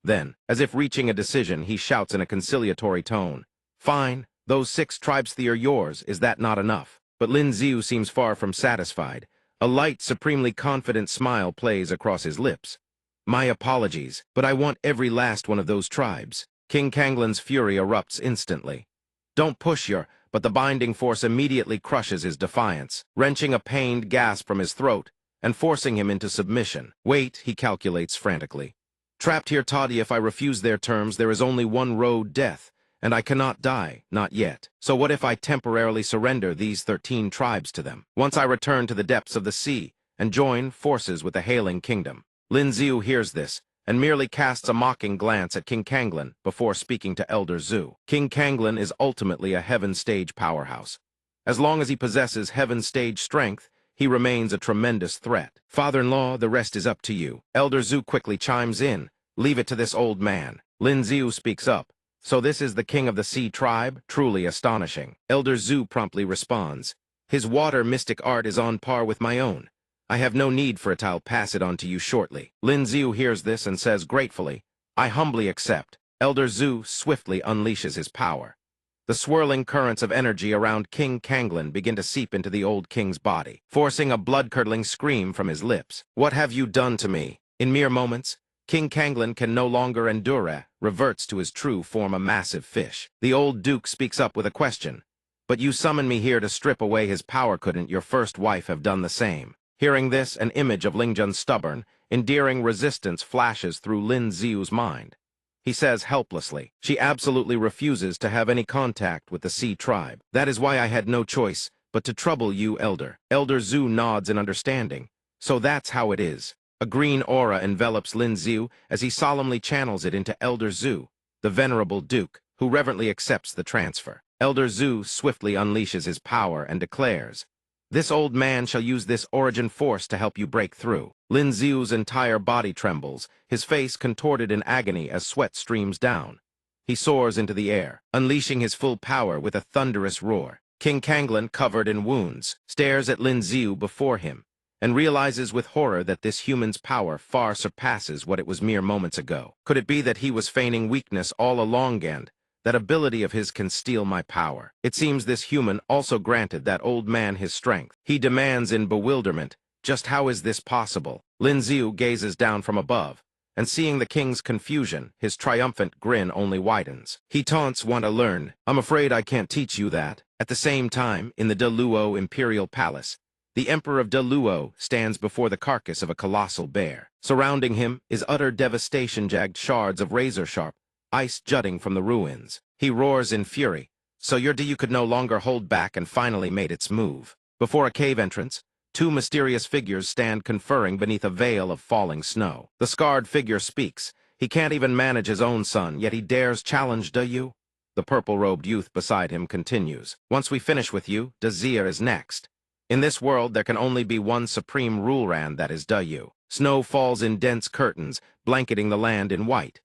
Then, as if reaching a decision, he shouts in a conciliatory tone, "Fine, those 6 tribes are yours. Is that not enough?" But Lin Xiu seems far from satisfied. A light, supremely confident smile plays across his lips. "My apologies, but I want every last one of those tribes." King Kanglin's fury erupts instantly. "Don't push your—" But the binding force immediately crushes his defiance, wrenching a pained gasp from his throat and forcing him into submission. "Wait," he calculates frantically. "Trapped here, Toddy, if I refuse their terms, there is only one road, death, and I cannot die, not yet. So what if I temporarily surrender these 13 tribes to them? Once I return to the depths of the sea and join forces with the hailing kingdom." Lin Xiu hears this and merely casts a mocking glance at King Kanglin before speaking to Elder Zhu. King Kanglin is ultimately a Heaven Stage powerhouse. As long as he possesses Heaven Stage strength, he remains a tremendous threat. "Father-in-law, the rest is up to you." Elder Zhu quickly chimes in, "Leave it to this old man." Lin Xiu speaks up, "So this is the king of the sea tribe? Truly astonishing." Elder Zhu promptly responds, "His water mystic art is on par with my own. I have no need for it. I'll pass it on to you shortly." Lin Xiu hears this and says gratefully, "I humbly accept." Elder Zhu swiftly unleashes his power. The swirling currents of energy around King Kanglin begin to seep into the old king's body, forcing a blood-curdling scream from his lips. "What have you done to me?" In mere moments, King Kanglin can no longer endure, reverts to his true form, a massive fish. The old duke speaks up with a question. "But you summoned me here to strip away his power. Couldn't your first wife have done the same?" Hearing this, an image of Lingjun's stubborn, endearing resistance flashes through Lin Xiu's mind. He says helplessly, "She absolutely refuses to have any contact with the sea tribe. That is why I had no choice but to trouble you, Elder." Elder Zhu nods in understanding. "So that's how it is." A green aura envelops Lin Xiu as he solemnly channels it into Elder Zhu, the venerable duke, who reverently accepts the transfer. Elder Zhu swiftly unleashes his power and declares, "This old man shall use this origin force to help you break through." Lin Xiu's entire body trembles, his face contorted in agony as sweat streams down. He soars into the air, unleashing his full power with a thunderous roar. King Kanglin, covered in wounds, stares at Lin Xiu before him, and realizes with horror that this human's power far surpasses what it was mere moments ago. Could it be that he was feigning weakness all along, and that ability of his can steal my power? It seems this human also granted that old man his strength. He demands in bewilderment, Just how is this possible? Lin Ziu gazes down from above, and seeing the king's confusion, his triumphant grin only widens. He taunts, "Want to learn? I'm afraid I can't teach you that." At the same time, in the De Luo Imperial Palace, the Emperor of De Luo stands before the carcass of a colossal bear. Surrounding him is utter devastation, jagged shards of razor-sharp ice jutting from the ruins. He roars in fury, "So your Du could no longer hold back and finally made its move." Before a cave entrance, two mysterious figures stand conferring beneath a veil of falling snow. The scarred figure speaks. He can't even manage his own son, yet he dares challenge Du. The purple-robed youth beside him continues. "Once we finish with you, Dazir is next. In this world, there can only be one supreme ruler, that is Du." Snow falls in dense curtains, blanketing the land in white.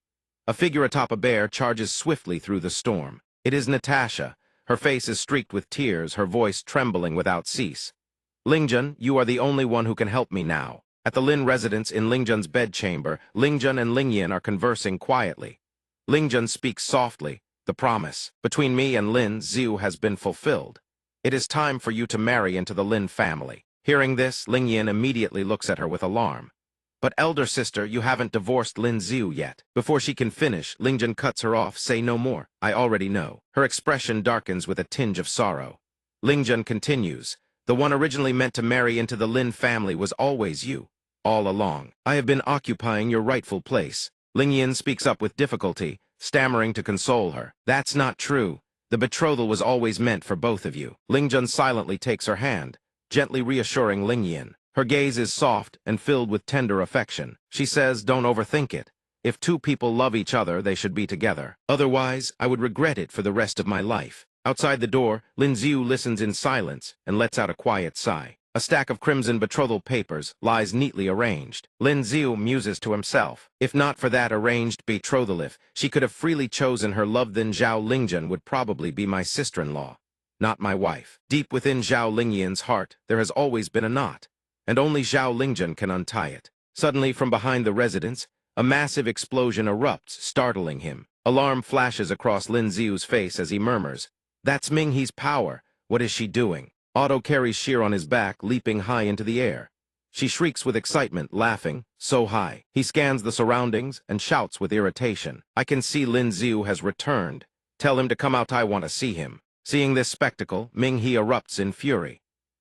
A figure atop a bear charges swiftly through the storm. It is Natasha. Her face is streaked with tears, her voice trembling without cease. "Lingjun, you are the only one who can help me now." At the Lin residence in Lingjun's bedchamber, Lingjun and Lingyin are conversing quietly. Lingjun speaks softly. "The promise between me and Lin Ziu has been fulfilled. It is time for you to marry into the Lin family." Hearing this, Lingyin immediately looks at her with alarm. "But elder sister, you haven't divorced Lin Ziu yet." Before she can finish, Lingjun cuts her off. "Say no more. I already know." Her expression darkens with a tinge of sorrow. Lingjun continues. "The one originally meant to marry into the Lin family was always you. All along, I have been occupying your rightful place." Lingyin speaks up with difficulty, stammering to console her. "That's not true. The betrothal was always meant for both of you." Lingjun silently takes her hand, gently reassuring Lingyin. Her gaze is soft and filled with tender affection. She says, "Don't overthink it. If two people love each other, they should be together. Otherwise, I would regret it for the rest of my life." Outside the door, Lin Ziu listens in silence and lets out a quiet sigh. A stack of crimson betrothal papers lies neatly arranged. Lin Ziu muses to himself. If not for that arranged betrothal, if she could have freely chosen her love, then Zhao Lingjun would probably be my sister-in-law, not my wife. Deep within Zhao Lingyin's heart, there has always been a knot, and only Zhao Lingjun can untie it. Suddenly, from behind the residence, a massive explosion erupts, startling him. Alarm flashes across Lin Ziu's face as he murmurs, "That's Minghe's power. What is she doing?" Otto carries Sheer on his back, leaping high into the air. She shrieks with excitement, laughing, so high. He scans the surroundings and shouts with irritation, "I can see Lin Ziu has returned. Tell him to come out, I want to see him." Seeing this spectacle, Minghe erupts in fury.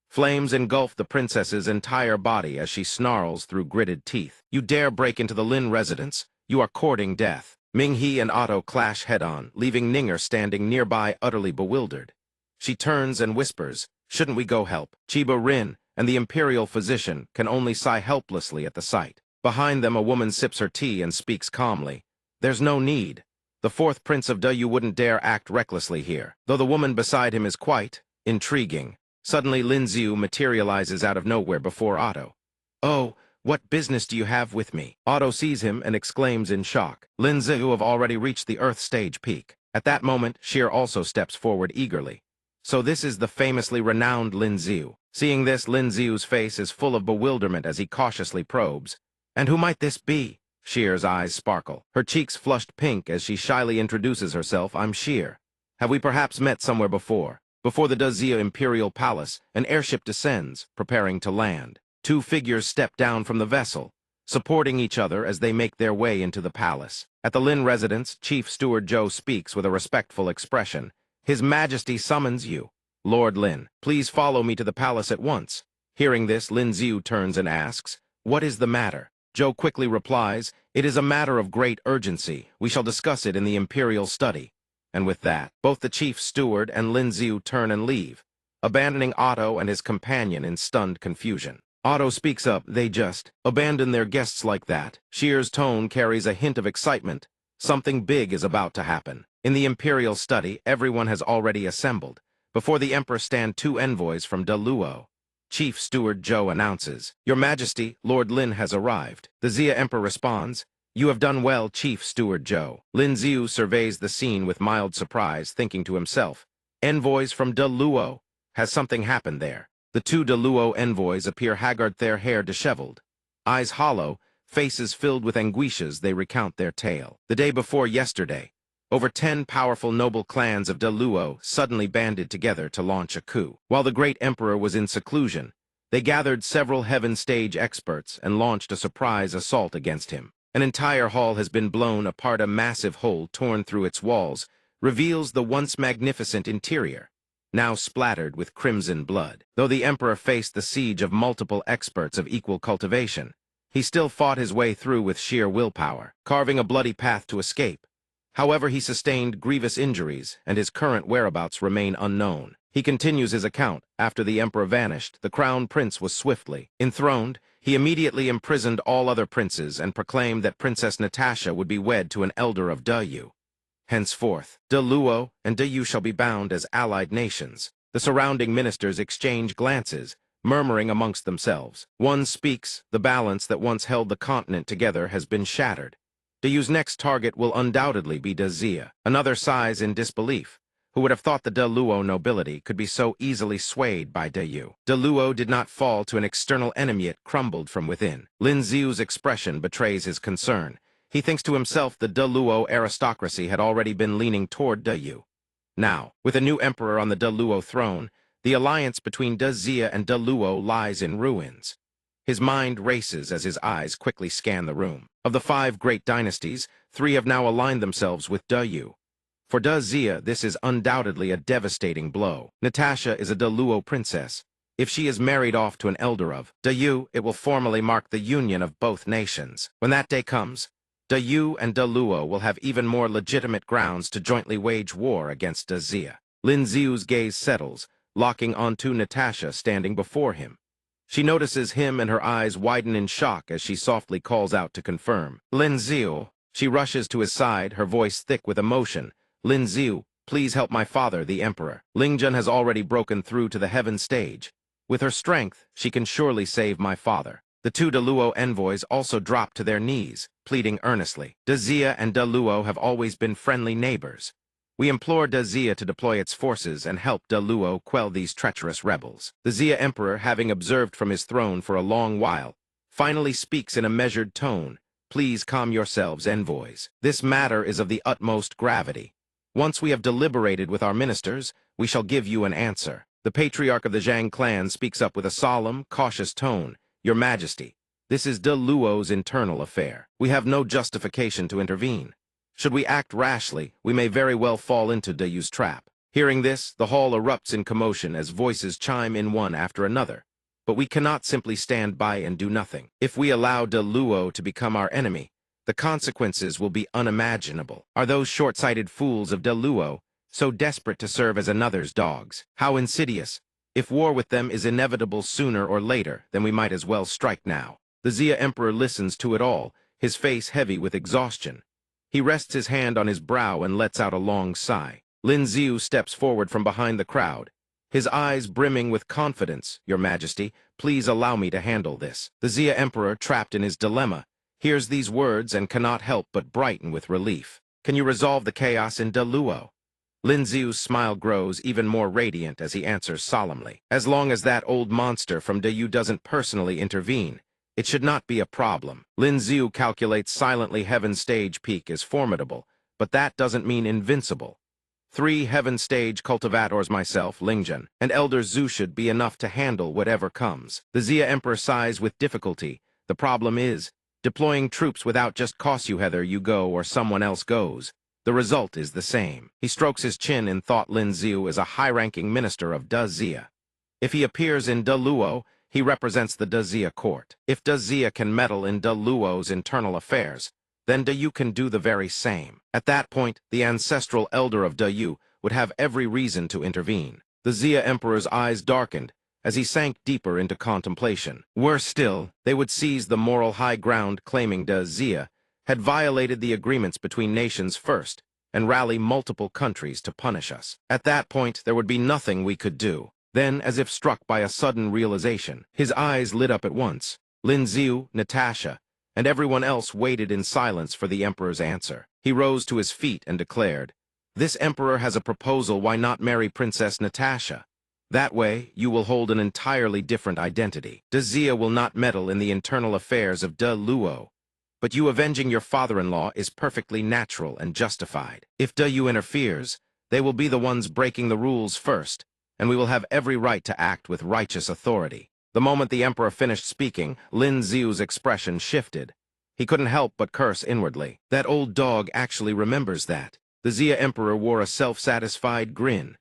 Flames engulf the princess's entire body as she snarls through gritted teeth. "You dare break into the Lin residence? You are courting death." Minghe and Otto clash head-on, leaving Ninger standing nearby utterly bewildered. She turns and whispers, "Shouldn't we go help?" Chiba Rin and the imperial physician can only sigh helplessly at the sight. Behind them, a woman sips her tea and speaks calmly. "There's no need. The fourth prince of Du wouldn't dare act recklessly here," though the woman beside him is quite intriguing. Suddenly, Lin Ziu materializes out of nowhere before Otto. "Oh, what business do you have with me?" Otto sees him and exclaims in shock. Lin Ziu have already reached the Earth stage peak. At that moment, Sheer also steps forward eagerly. "So this is the famously renowned Lin Ziu." Seeing this, Lin Ziu's face is full of bewilderment as he cautiously probes. "And who might this be?" Sheer's eyes sparkle. Her cheeks flushed pink as she shyly introduces herself. "I'm Sheer. Have we perhaps met somewhere before?" Before the Dazia Imperial Palace, an airship descends, preparing to land. Two figures step down from the vessel, supporting each other as they make their way into the palace. At the Lin residence, Chief Steward Zhou speaks with a respectful expression. "His Majesty summons you. Lord Lin, please follow me to the palace at once." Hearing this, Lin Ziu turns and asks, "What is the matter?" Zhou quickly replies, "It is a matter of great urgency. We shall discuss it in the Imperial study." And with that, both the Chief Steward and Lin Ziu turn and leave, abandoning Otto and his companion in stunned confusion. Otto speaks up. "They just abandon their guests like that." Sheer's tone carries a hint of excitement. Something big is about to happen. In the Imperial study, everyone has already assembled. Before the Emperor stand two envoys from De Luo. Chief Steward Zhou announces, "Your Majesty, Lord Lin has arrived." The Xia Emperor responds, "You have done well, Chief Steward Zhou." Lin Ziu surveys the scene with mild surprise, thinking to himself, "Envoys from De Luo? Has something happened there?" The two De Luo envoys appear haggard, their hair disheveled. Eyes hollow, faces filled with anguishes, they recount their tale. The day before yesterday, over 10 powerful noble clans of De Luo suddenly banded together to launch a coup. While the great emperor was in seclusion, They gathered several Heaven Stage experts and launched a surprise assault against him. An entire hall has been blown apart, a massive hole torn through its walls reveals the once magnificent interior, now splattered with crimson blood. Though the emperor faced the siege of multiple experts of equal cultivation, he still fought his way through with sheer willpower, carving a bloody path to escape. However, he sustained grievous injuries, and his current whereabouts remain unknown. He continues his account. After the emperor vanished, the crown prince was swiftly enthroned. He immediately imprisoned all other princes and proclaimed that Princess Natasha would be wed to an elder of Dayu. Henceforth, De Luo and Dayu shall be bound as allied nations. The surrounding ministers exchange glances, murmuring amongst themselves. One speaks, the balance that once held the continent together has been shattered. Dayu's next target will undoubtedly be Dazia. Another sighs in disbelief. Who would have thought the De Luo nobility could be so easily swayed by Dayu? De Luo did not fall to an external enemy, it crumbled from within. Lin Xiu's expression betrays his concern. He thinks to himself the De Luo aristocracy had already been leaning toward Dayu. Now, with a new emperor on the De Luo throne, the alliance between Dazia and De Luo lies in ruins. His mind races as his eyes quickly scan the room. Of the 5 great dynasties, 3 have now aligned themselves with Dayu. For Dazia, this is undoubtedly a devastating blow. Natasha is a De Luo princess. If she is married off to an elder of Dayu, it will formally mark the union of both nations. When that day comes, Dayu and De Luo will have even more legitimate grounds to jointly wage war against Dazia. Lin Xiu's gaze settles, locking onto Natasha standing before him. She notices him and her eyes widen in shock as she softly calls out to confirm. Lin Xiu. She rushes to his side, her voice thick with emotion. Lin Xiu, please help my father, the emperor. Lingjun has already broken through to the heaven stage. With her strength, she can surely save my father. The 2 De Luo envoys also drop to their knees, pleading earnestly. Dazia and De Luo have always been friendly neighbors. We implore Dazia to deploy its forces and help De Luo quell these treacherous rebels. The Xia emperor, having observed from his throne for a long while, finally speaks in a measured tone. Please calm yourselves, envoys. This matter is of the utmost gravity. Once we have deliberated with our ministers, we shall give you an answer. The patriarch of the Zhang clan speaks up with a solemn, cautious tone. Your Majesty, this is De Luo's internal affair. We have no justification to intervene. Should we act rashly, we may very well fall into Dayu's trap. Hearing this, the hall erupts in commotion as voices chime in one after another. But we cannot simply stand by and do nothing. If we allow De Luo to become our enemy, the consequences will be unimaginable. Are those short-sighted fools of De Luo so desperate to serve as another's dogs? How insidious! If war with them is inevitable sooner or later, then we might as well strike now. The Xia emperor listens to it all, his face heavy with exhaustion. He rests his hand on his brow and lets out a long sigh. Lin Xiu steps forward from behind the crowd, his eyes brimming with confidence. Your Majesty, please allow me to handle this. The Xia emperor, trapped in his dilemma, hears these words and cannot help but brighten with relief. Can you resolve the chaos in De Luo? Lin Xiu's smile grows even more radiant as he answers solemnly. As long as that old monster from Dayu doesn't personally intervene, it should not be a problem. Lin Xiu calculates silently Heaven Stage peak is formidable, but that doesn't mean invincible. 3 Heaven Stage cultivators, myself, Lingjun, and Elder Zhu should be enough to handle whatever comes. The Xia Emperor sighs with difficulty. The problem is, deploying troops without just costs you whether you go or someone else goes. The result is the same. He strokes his chin in thought. Lin Xiu is a high-ranking minister of Dazia. If he appears in De Luo, he represents the Dazia court. If Dazia can meddle in De Luo's internal affairs, then Dayu can do the very same. At that point, the ancestral elder of Dayu would have every reason to intervene. The Xia Emperor's eyes darkened as he sank deeper into contemplation. Worse still, they would seize the moral high ground claiming Dazia had violated the agreements between nations first and rally multiple countries to punish us. At that point, there would be nothing we could do. Then, as if struck by a sudden realization, his eyes lit up at once. Lin Xiu, Natasha, and everyone else waited in silence for the emperor's answer. He rose to his feet and declared, "This emperor has a proposal. Why not marry Princess Natasha? That way, you will hold an entirely different identity. Dazia will not meddle in the internal affairs of De Luo. But you avenging your father-in-law is perfectly natural and justified. If Dayu interferes, they will be the ones breaking the rules first, and we will have every right to act with righteous authority. The moment the emperor finished speaking, Lin Xiu's expression shifted. He couldn't help but curse inwardly. That old dog actually remembers that. The Xia emperor wore a self-satisfied grin.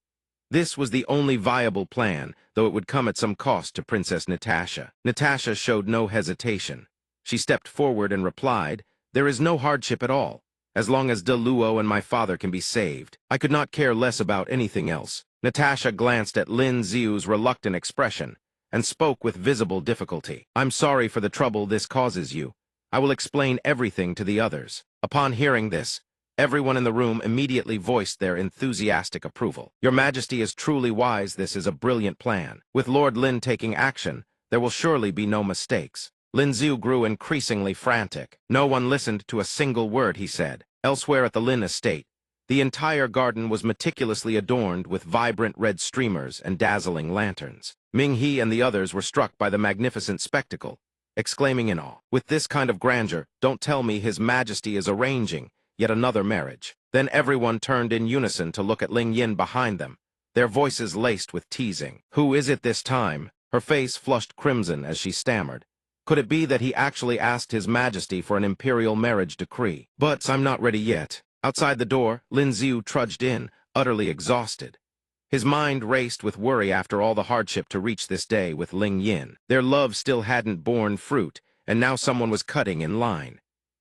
This was the only viable plan, though it would come at some cost to Princess Natasha. Natasha showed no hesitation. She stepped forward and replied, "There is no hardship at all. As long as De Luo and my father can be saved, I could not care less about anything else." Natasha glanced at Lin Xiu's reluctant expression and spoke with visible difficulty. "I'm sorry for the trouble this causes you. I will explain everything to the others." Upon hearing this, everyone in the room immediately voiced their enthusiastic approval. "Your Majesty is truly wise. This is a brilliant plan. With Lord Lin taking action, there will surely be no mistakes." Lin Xiu grew increasingly frantic. No one listened to a single word he said. Elsewhere at the Lin estate, the entire garden was meticulously adorned with vibrant red streamers and dazzling lanterns. Ming He and the others were struck by the magnificent spectacle, exclaiming in awe, "With this kind of grandeur, don't tell me His Majesty is arranging yet another marriage." Then everyone turned in unison to look at Ling Yin behind them, their voices laced with teasing. "Who is it this time?" Her face flushed crimson as she stammered. Could it be that he actually asked His Majesty for an imperial marriage decree? "But I'm not ready yet." Outside the door, Lin Xiu trudged in, utterly exhausted. His mind raced with worry after all the hardship to reach this day with Ling Yin. Their love still hadn't borne fruit, and now someone was cutting in line.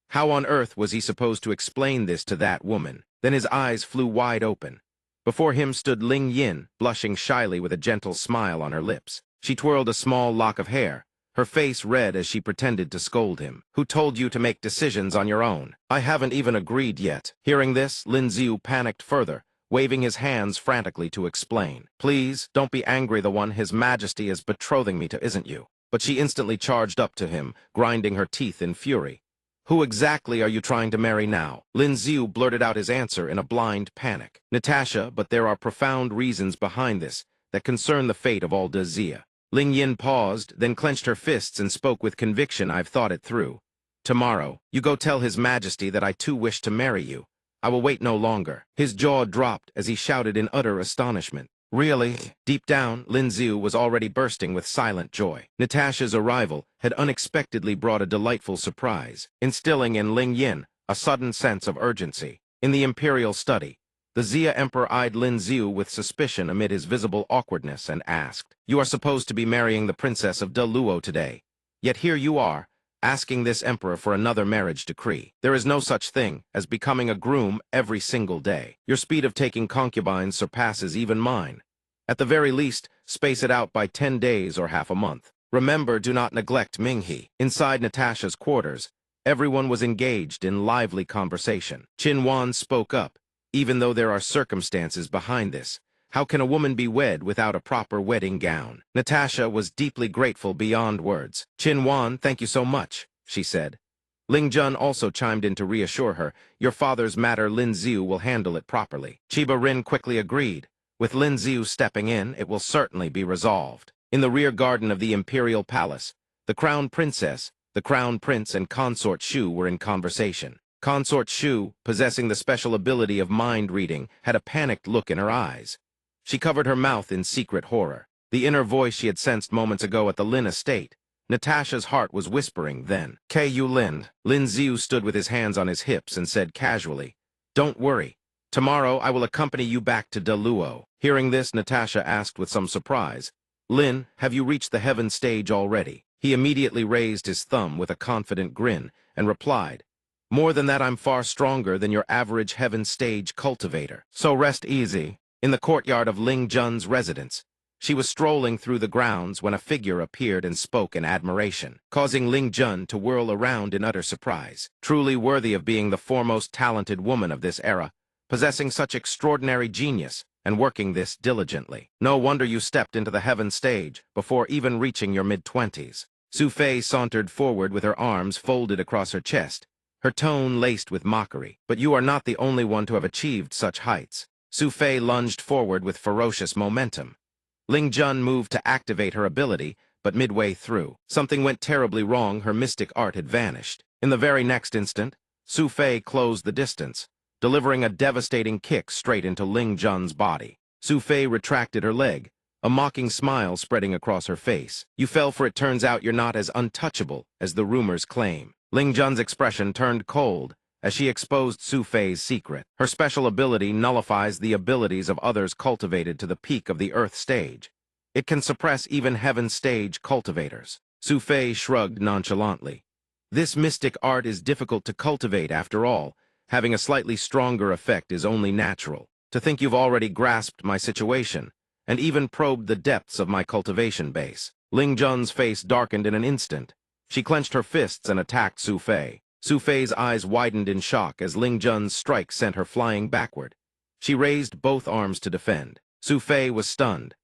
How on earth was he supposed to explain this to that woman? Then his eyes flew wide open. Before him stood Ling Yin, blushing shyly with a gentle smile on her lips. She twirled a small lock of hair, her face red as she pretended to scold him. "Who told you to make decisions on your own? I haven't even agreed yet." Hearing this, Lin Xiu panicked further, waving his hands frantically to explain. "Please, don't be angry. The one His Majesty is betrothing me to isn't you." But she instantly charged up to him, grinding her teeth in fury. "Who exactly are you trying to marry now?" Lin Xiu blurted out his answer in a blind panic. "Natasha, but there are profound reasons behind this that concern the fate of all de Xia." Ling Yin paused, then clenched her fists and spoke with conviction. "I've thought it through. Tomorrow, you go tell His Majesty that I too wish to marry you. I will wait no longer." His jaw dropped as he shouted in utter astonishment. "Really?" Deep down, Lin Xiu was already bursting with silent joy. Natasha's arrival had unexpectedly brought a delightful surprise, instilling in Ling Yin a sudden sense of urgency. In the imperial study, the Xia Emperor eyed Lin Xiu with suspicion amid his visible awkwardness and asked, "You are supposed to be marrying the Princess of De Luo today. Yet here you are, asking this emperor for another marriage decree. There is no such thing as becoming a groom every single day. Your speed of taking concubines surpasses even mine. At the very least, space it out by 10 days or half a month. Remember, do not neglect Ming He." Inside Natasha's quarters, everyone was engaged in lively conversation. Qin Wan spoke up. "Even though there are circumstances behind this, how can a woman be wed without a proper wedding gown?" Natasha was deeply grateful beyond words. "Qin Wan, thank you so much," she said. Ling Jun also chimed in to reassure her. "Your father's matter, Lin Xiu will handle it properly." Chiba Rin quickly agreed. With Lin Xiu stepping in, it will certainly be resolved. In the rear garden of the imperial palace, the crown princess, the crown prince, and consort Shu were in conversation. Consort Shu, possessing the special ability of mind reading, had a panicked look in her eyes. She covered her mouth in secret horror. The inner voice she had sensed moments ago at the Lin estate. Natasha's heart was whispering then. "Ku Lin." Lin Xiu stood with his hands on his hips and said casually, "Don't worry. Tomorrow I will accompany you back to De Luo." Hearing this, Natasha asked with some surprise, "Lin, have you reached the heaven stage already?" He immediately raised his thumb with a confident grin and replied, "More than that, I'm far stronger than your average heaven stage cultivator. So rest easy." In the courtyard of Ling Jun's residence, she was strolling through the grounds when a figure appeared and spoke in admiration, causing Ling Jun to whirl around in utter surprise. Truly worthy of being the foremost talented woman of this era, possessing such extraordinary genius and working this diligently. No wonder you stepped into the heaven stage before even reaching your mid-20s. Su Fei sauntered forward with her arms folded across her chest, her tone laced with mockery. "But you are not the only one to have achieved such heights." Su Fei lunged forward with ferocious momentum. Ling Jun moved to activate her ability, but midway through, something went terribly wrong. Her mystic art had vanished. In the very next instant, Su Fei closed the distance, delivering a devastating kick straight into Ling Jun's body. Su Fei retracted her leg, a mocking smile spreading across her face. You fell for it. Turns out you're not as untouchable as the rumors claim. Ling Jun's expression turned cold as she exposed Su Fei's secret. Her special ability nullifies the abilities of others cultivated to the peak of the Earth stage. It can suppress even Heaven stage cultivators. Su Fei shrugged nonchalantly. This mystic art is difficult to cultivate after all. Having a slightly stronger effect is only natural. To think you've already grasped my situation, and even probed the depths of my cultivation base. Ling Jun's face darkened in an instant. She clenched her fists and attacked Su Fei. Su Fei's eyes widened in shock as Ling Jun's strike sent her flying backward. She raised both arms to defend. Su Fei was stunned.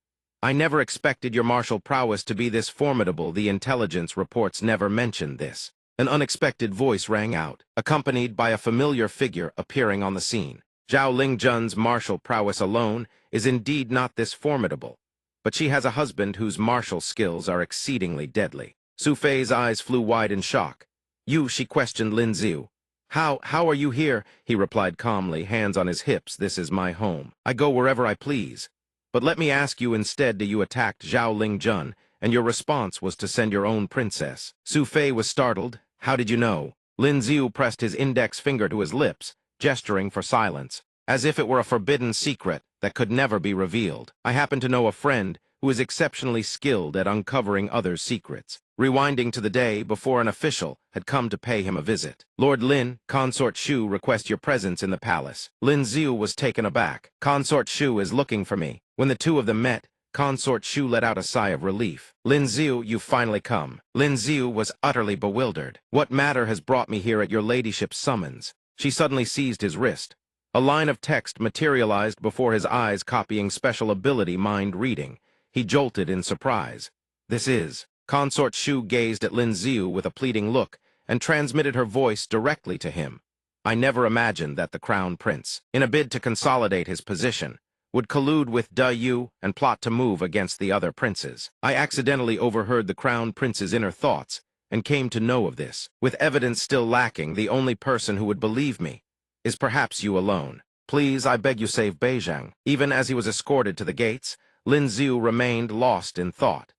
I never expected your martial prowess to be this formidable. The intelligence reports never mentioned this. An unexpected voice rang out, accompanied by a familiar figure appearing on the scene. Zhao Ling Jun's martial prowess alone is indeed not this formidable, but she has a husband whose martial skills are exceedingly deadly. Su Fei's eyes flew wide in shock. You, she questioned Lin Ziu. How are you here? He replied calmly, hands on his hips. This is my home. I go wherever I please. But let me ask you instead, you attacked Zhao Ling Jun, and your response was to send your own princess. Su Fei was startled. How did you know? Lin Ziu pressed his index finger to his lips, gesturing for silence, as if it were a forbidden secret that could never be revealed. I happen to know a friend who is exceptionally skilled at uncovering others' secrets. Rewinding to the day before an official had come to pay him a visit. Lord Lin, Consort Shu request your presence in the palace. Lin Ziu was taken aback. Consort Shu is looking for me. When the two of them met, Consort Shu let out a sigh of relief. Lin Ziu, you've finally come. Lin Ziu was utterly bewildered. What matter has brought me here at your ladyship's summons? She suddenly seized his wrist. A line of text materialized before his eyes, copying special ability mind reading. He jolted in surprise. This is... Consort Shu gazed at Lin Ziu with a pleading look and transmitted her voice directly to him. I never imagined that the Crown Prince, in a bid to consolidate his position, would collude with Da Yu and plot to move against the other princes. I accidentally overheard the Crown Prince's inner thoughts and came to know of this. With evidence still lacking, the only person who would believe me is perhaps you alone. Please, I beg you, save Beijing. Even as he was escorted to the gates, Lin Ziu remained lost in thought.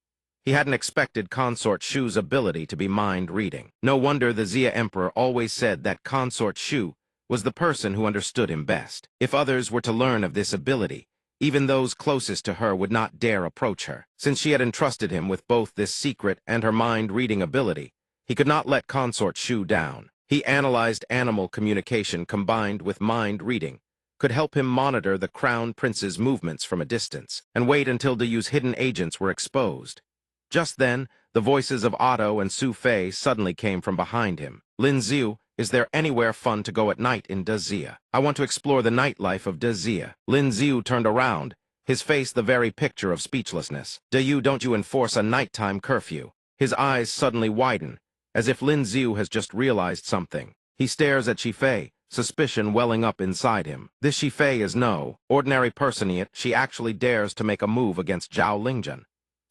He hadn't expected Consort Shu's ability to be mind-reading. No wonder the Xia Emperor always said that Consort Shu was the person who understood him best. If others were to learn of this ability, even those closest to her would not dare approach her. Since she had entrusted him with both this secret and her mind-reading ability, he could not let Consort Shu down. He analyzed animal communication combined with mind-reading, could help him monitor the Crown Prince's movements from a distance, and wait until Da Yu's hidden agents were exposed. Just then, the voices of Otto and Su Fei suddenly came from behind him. Lin Ziu, is there anywhere fun to go at night in Da Xia? I want to explore the nightlife of Da Xia. Lin Ziu turned around, his face the very picture of speechlessness. Da Yu, don't you enforce a nighttime curfew? His eyes suddenly widen, as if Lin Ziu has just realized something. He stares at Shifei, suspicion welling up inside him. This Shifei is no ordinary person, yet she actually dares to make a move against Zhao Lingjun.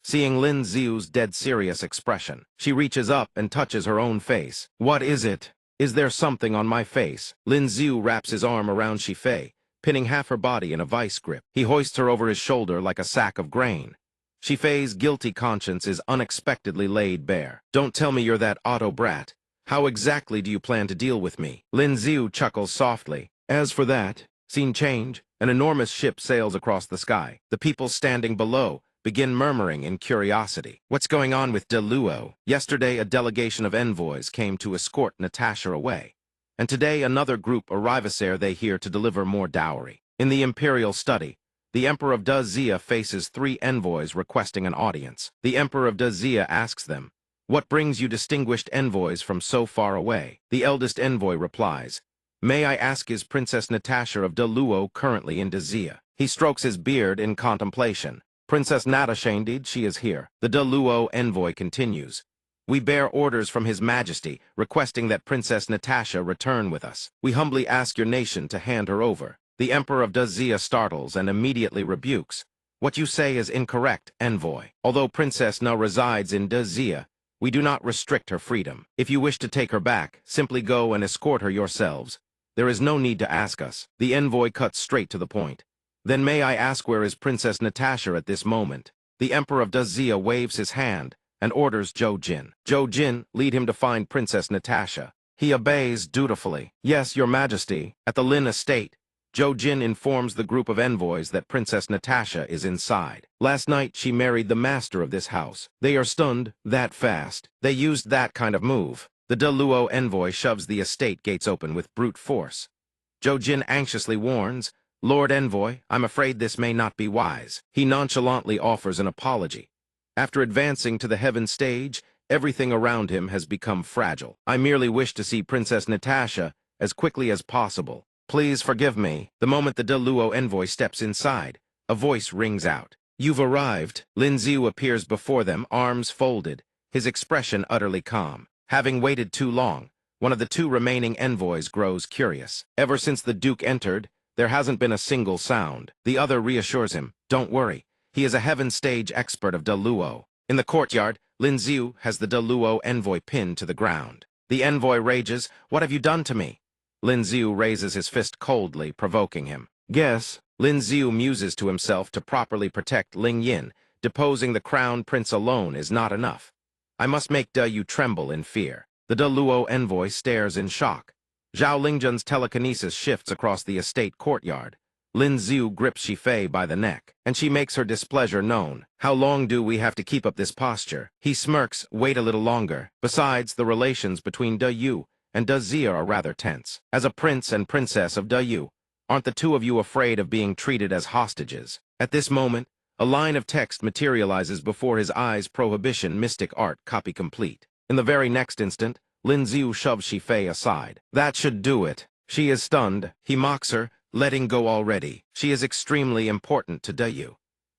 Seeing Lin Ziu's dead serious expression, she reaches up and touches her own face. What is it? Is there something on my face? Lin Ziu wraps his arm around Shifei, pinning half her body in a vice grip. He hoists her over his shoulder like a sack of grain. Shifei's guilty conscience is unexpectedly laid bare. Don't tell me you're that Otto brat. How exactly do you plan to deal with me? Lin Ziu chuckles softly. As for that, scene change, an enormous ship sails across the sky. The people standing below begin murmuring in curiosity. What's going on with De Luo? Yesterday, a delegation of envoys came to escort Natasha away, and today another group arrives here they hear to deliver more dowry. In the imperial study, the Emperor of Da Xia faces 3 envoys requesting an audience. The Emperor of Da Xia asks them, "What brings you distinguished envoys from so far away?" The eldest envoy replies, "May I ask, is Princess Natasha of Da Luo currently in Da Xia?" He strokes his beard in contemplation. Princess Natasha, indeed, she is here. The Da Luo envoy continues. We bear orders from His Majesty, requesting that Princess Natasha return with us. We humbly ask your nation to hand her over. The Emperor of Da Xia startles and immediately rebukes. What you say is incorrect, envoy. Although Princess Na resides in Da Xia, we do not restrict her freedom. If you wish to take her back, simply go and escort her yourselves. There is no need to ask us. The envoy cuts straight to the point. Then may I ask, where is Princess Natasha at this moment? The Emperor of Dazia waves his hand and orders Zhou Jin. Zhou Jin, lead him to find Princess Natasha. He obeys dutifully. Yes, your majesty. At the Lin estate, Zhou Jin informs the group of envoys that Princess Natasha is inside. Last night, she married the master of this house. They are stunned that fast. They used that kind of move. The De Luo envoy shoves the estate gates open with brute force. Zhou Jin anxiously warns, Lord Envoy, I'm afraid this may not be wise. He nonchalantly offers an apology. After advancing to the heaven stage, everything around him has become fragile. I merely wish to see Princess Natasha as quickly as possible. Please forgive me. The moment the De Luo envoy steps inside, a voice rings out. You've arrived. Lin Ziu appears before them, arms folded, his expression utterly calm. Having waited too long, one of the two remaining envoys grows curious. Ever since the Duke entered, there hasn't been a single sound. The other reassures him, don't worry. He is a heaven stage expert of De Luo. In the courtyard, Lin Ziu has the De Luo envoy pinned to the ground. The envoy rages, what have you done to me? Lin Ziu raises his fist coldly, provoking him. Guess. Lin Ziu muses to himself to properly protect Ling Yin. Deposing the crown prince alone is not enough. I must make De Yu tremble in fear. The De Luo envoy stares in shock. Zhao Lingjun's telekinesis shifts across the estate courtyard. Lin Ziu grips Shifei by the neck, and she makes her displeasure known. How long do we have to keep up this posture? He smirks, wait a little longer. Besides, the relations between De Yu and De Zia are rather tense. As a prince and princess of De Yu, aren't the two of you afraid of being treated as hostages? At this moment, a line of text materializes before his eyes. Prohibition, mystic art, copy complete. In the very next instant, Lin Ziu shoves Shifei aside. That should do it. She is stunned. He mocks her, letting go already. She is extremely important to De Yu.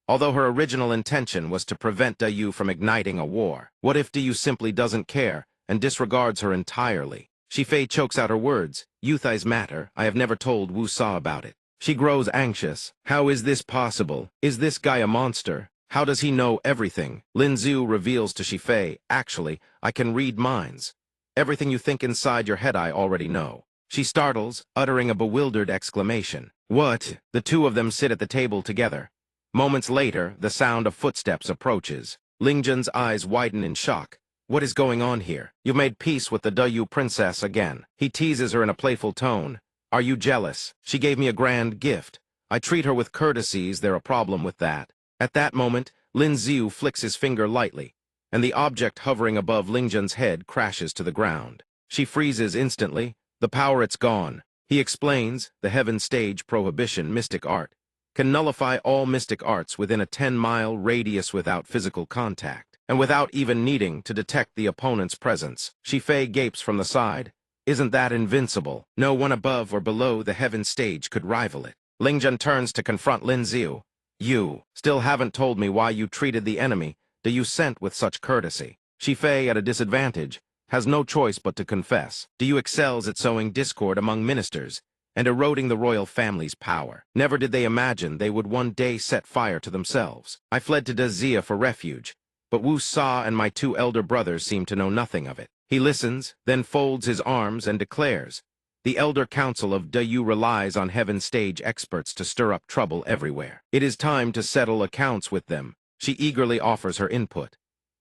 Although her original intention was to prevent De Yu from igniting a war. What if De Yu simply doesn't care and disregards her entirely? Shifei chokes out her words. Youth eyes matter. I have never told Wu Sa about it. She grows anxious. How is this possible? Is this guy a monster? How does he know everything? Lin Ziu reveals to Shifei, actually, I can read minds. Everything you think inside your head I already know. She startles, uttering a bewildered exclamation. What? The two of them sit at the table together. Moments later, the sound of footsteps approaches. Lingjun's eyes widen in shock. What is going on here? You've made peace with the De Yu princess again. He teases her in a playful tone. Are you jealous? She gave me a grand gift. I treat her with courtesies. There a problem with that? At that moment, Lin Ziu flicks his finger lightly, and the object hovering above Lingjun's head crashes to the ground. She freezes instantly. The power, it's gone. He explains, the heaven stage prohibition, mystic art, can nullify all mystic arts within a 10-mile radius without physical contact, and without even needing to detect the opponent's presence. Shifei gapes from the side. Isn't that invincible? No one above or below the heaven stage could rival it. Lingjun turns to confront Lin Ziu. You still haven't told me why you treated the enemy that you sent with such courtesy. Shifei, at a disadvantage, has no choice but to confess. De Yu excels at sowing discord among ministers and eroding the royal family's power. Never did they imagine they would one day set fire to themselves. I fled to De Zia for refuge, but Wu Sa and my two elder brothers seem to know nothing of it. He listens, then folds his arms and declares, the elder council of De Yu relies on heaven stage experts to stir up trouble everywhere. It is time to settle accounts with them. She eagerly offers her input.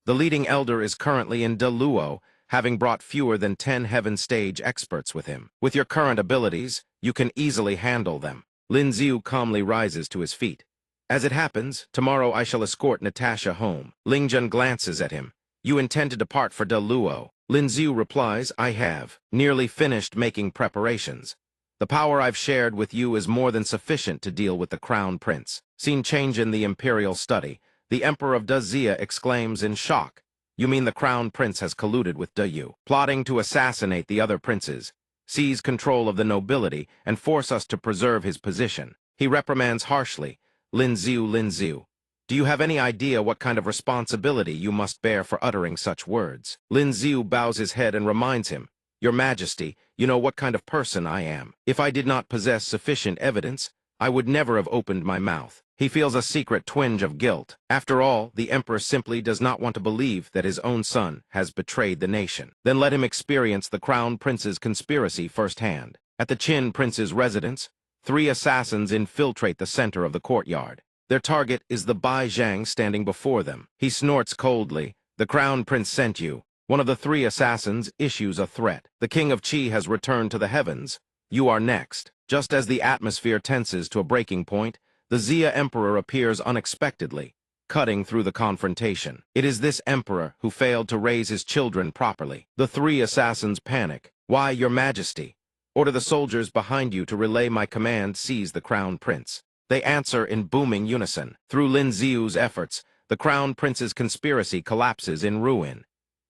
The leading elder is currently in De Luo, having brought fewer than 10 heaven stage experts with him. With your current abilities, you can easily handle them. Lin Ziu calmly rises to his feet. As it happens, tomorrow I shall escort Natasha home. Lingjun glances at him. You intend to depart for De Luo. Lin Ziu replies, I have nearly finished making preparations. The power I've shared with you is more than sufficient to deal with the crown prince. Scene change in the imperial study. The Emperor of De Zia exclaims in shock. You mean the crown prince has colluded with De Yu, plotting to assassinate the other princes, seize control of the nobility, and force us to preserve his position. He reprimands harshly, Lin Ziu, do you have any idea what kind of responsibility you must bear for uttering such words? Lin Ziu bows his head and reminds him, Your Majesty, you know what kind of person I am. If I did not possess sufficient evidence, I would never have opened my mouth. He feels a secret twinge of guilt. After all, the Emperor simply does not want to believe that his own son has betrayed the nation. Then let him experience the Crown Prince's conspiracy firsthand. At the Qin Prince's residence, 3 assassins infiltrate the center of the courtyard. Their target is the Bai Zhang standing before them. He snorts coldly. The Crown Prince sent you. One of the three assassins issues a threat. The King of Qi has returned to the heavens. You are next. Just as the atmosphere tenses to a breaking point, the Xia Emperor appears unexpectedly, cutting through the confrontation. It is this emperor who failed to raise his children properly. The three assassins panic. Why, Your Majesty? Order the soldiers behind you to relay my command, seize the Crown Prince. They answer in booming unison. Through Lin Xiu's efforts, the Crown Prince's conspiracy collapses in ruin.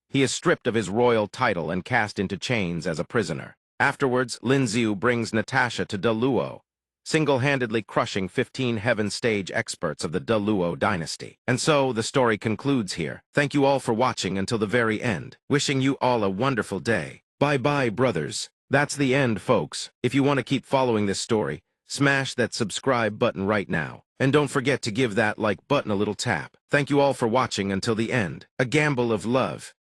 He is stripped of his royal title and cast into chains as a prisoner. Afterwards, Lin Xiu brings Natasha to Deluo, single-handedly crushing 15 Heaven Stage experts of the Deluo dynasty. And so, the story concludes here. Thank you all for watching until the very end. Wishing you all a wonderful day. Bye-bye, brothers. That's the end, folks. If you want to keep following this story, smash that subscribe button right now. And don't forget to give that like button a little tap. Thank you all for watching until the end. A gamble of love.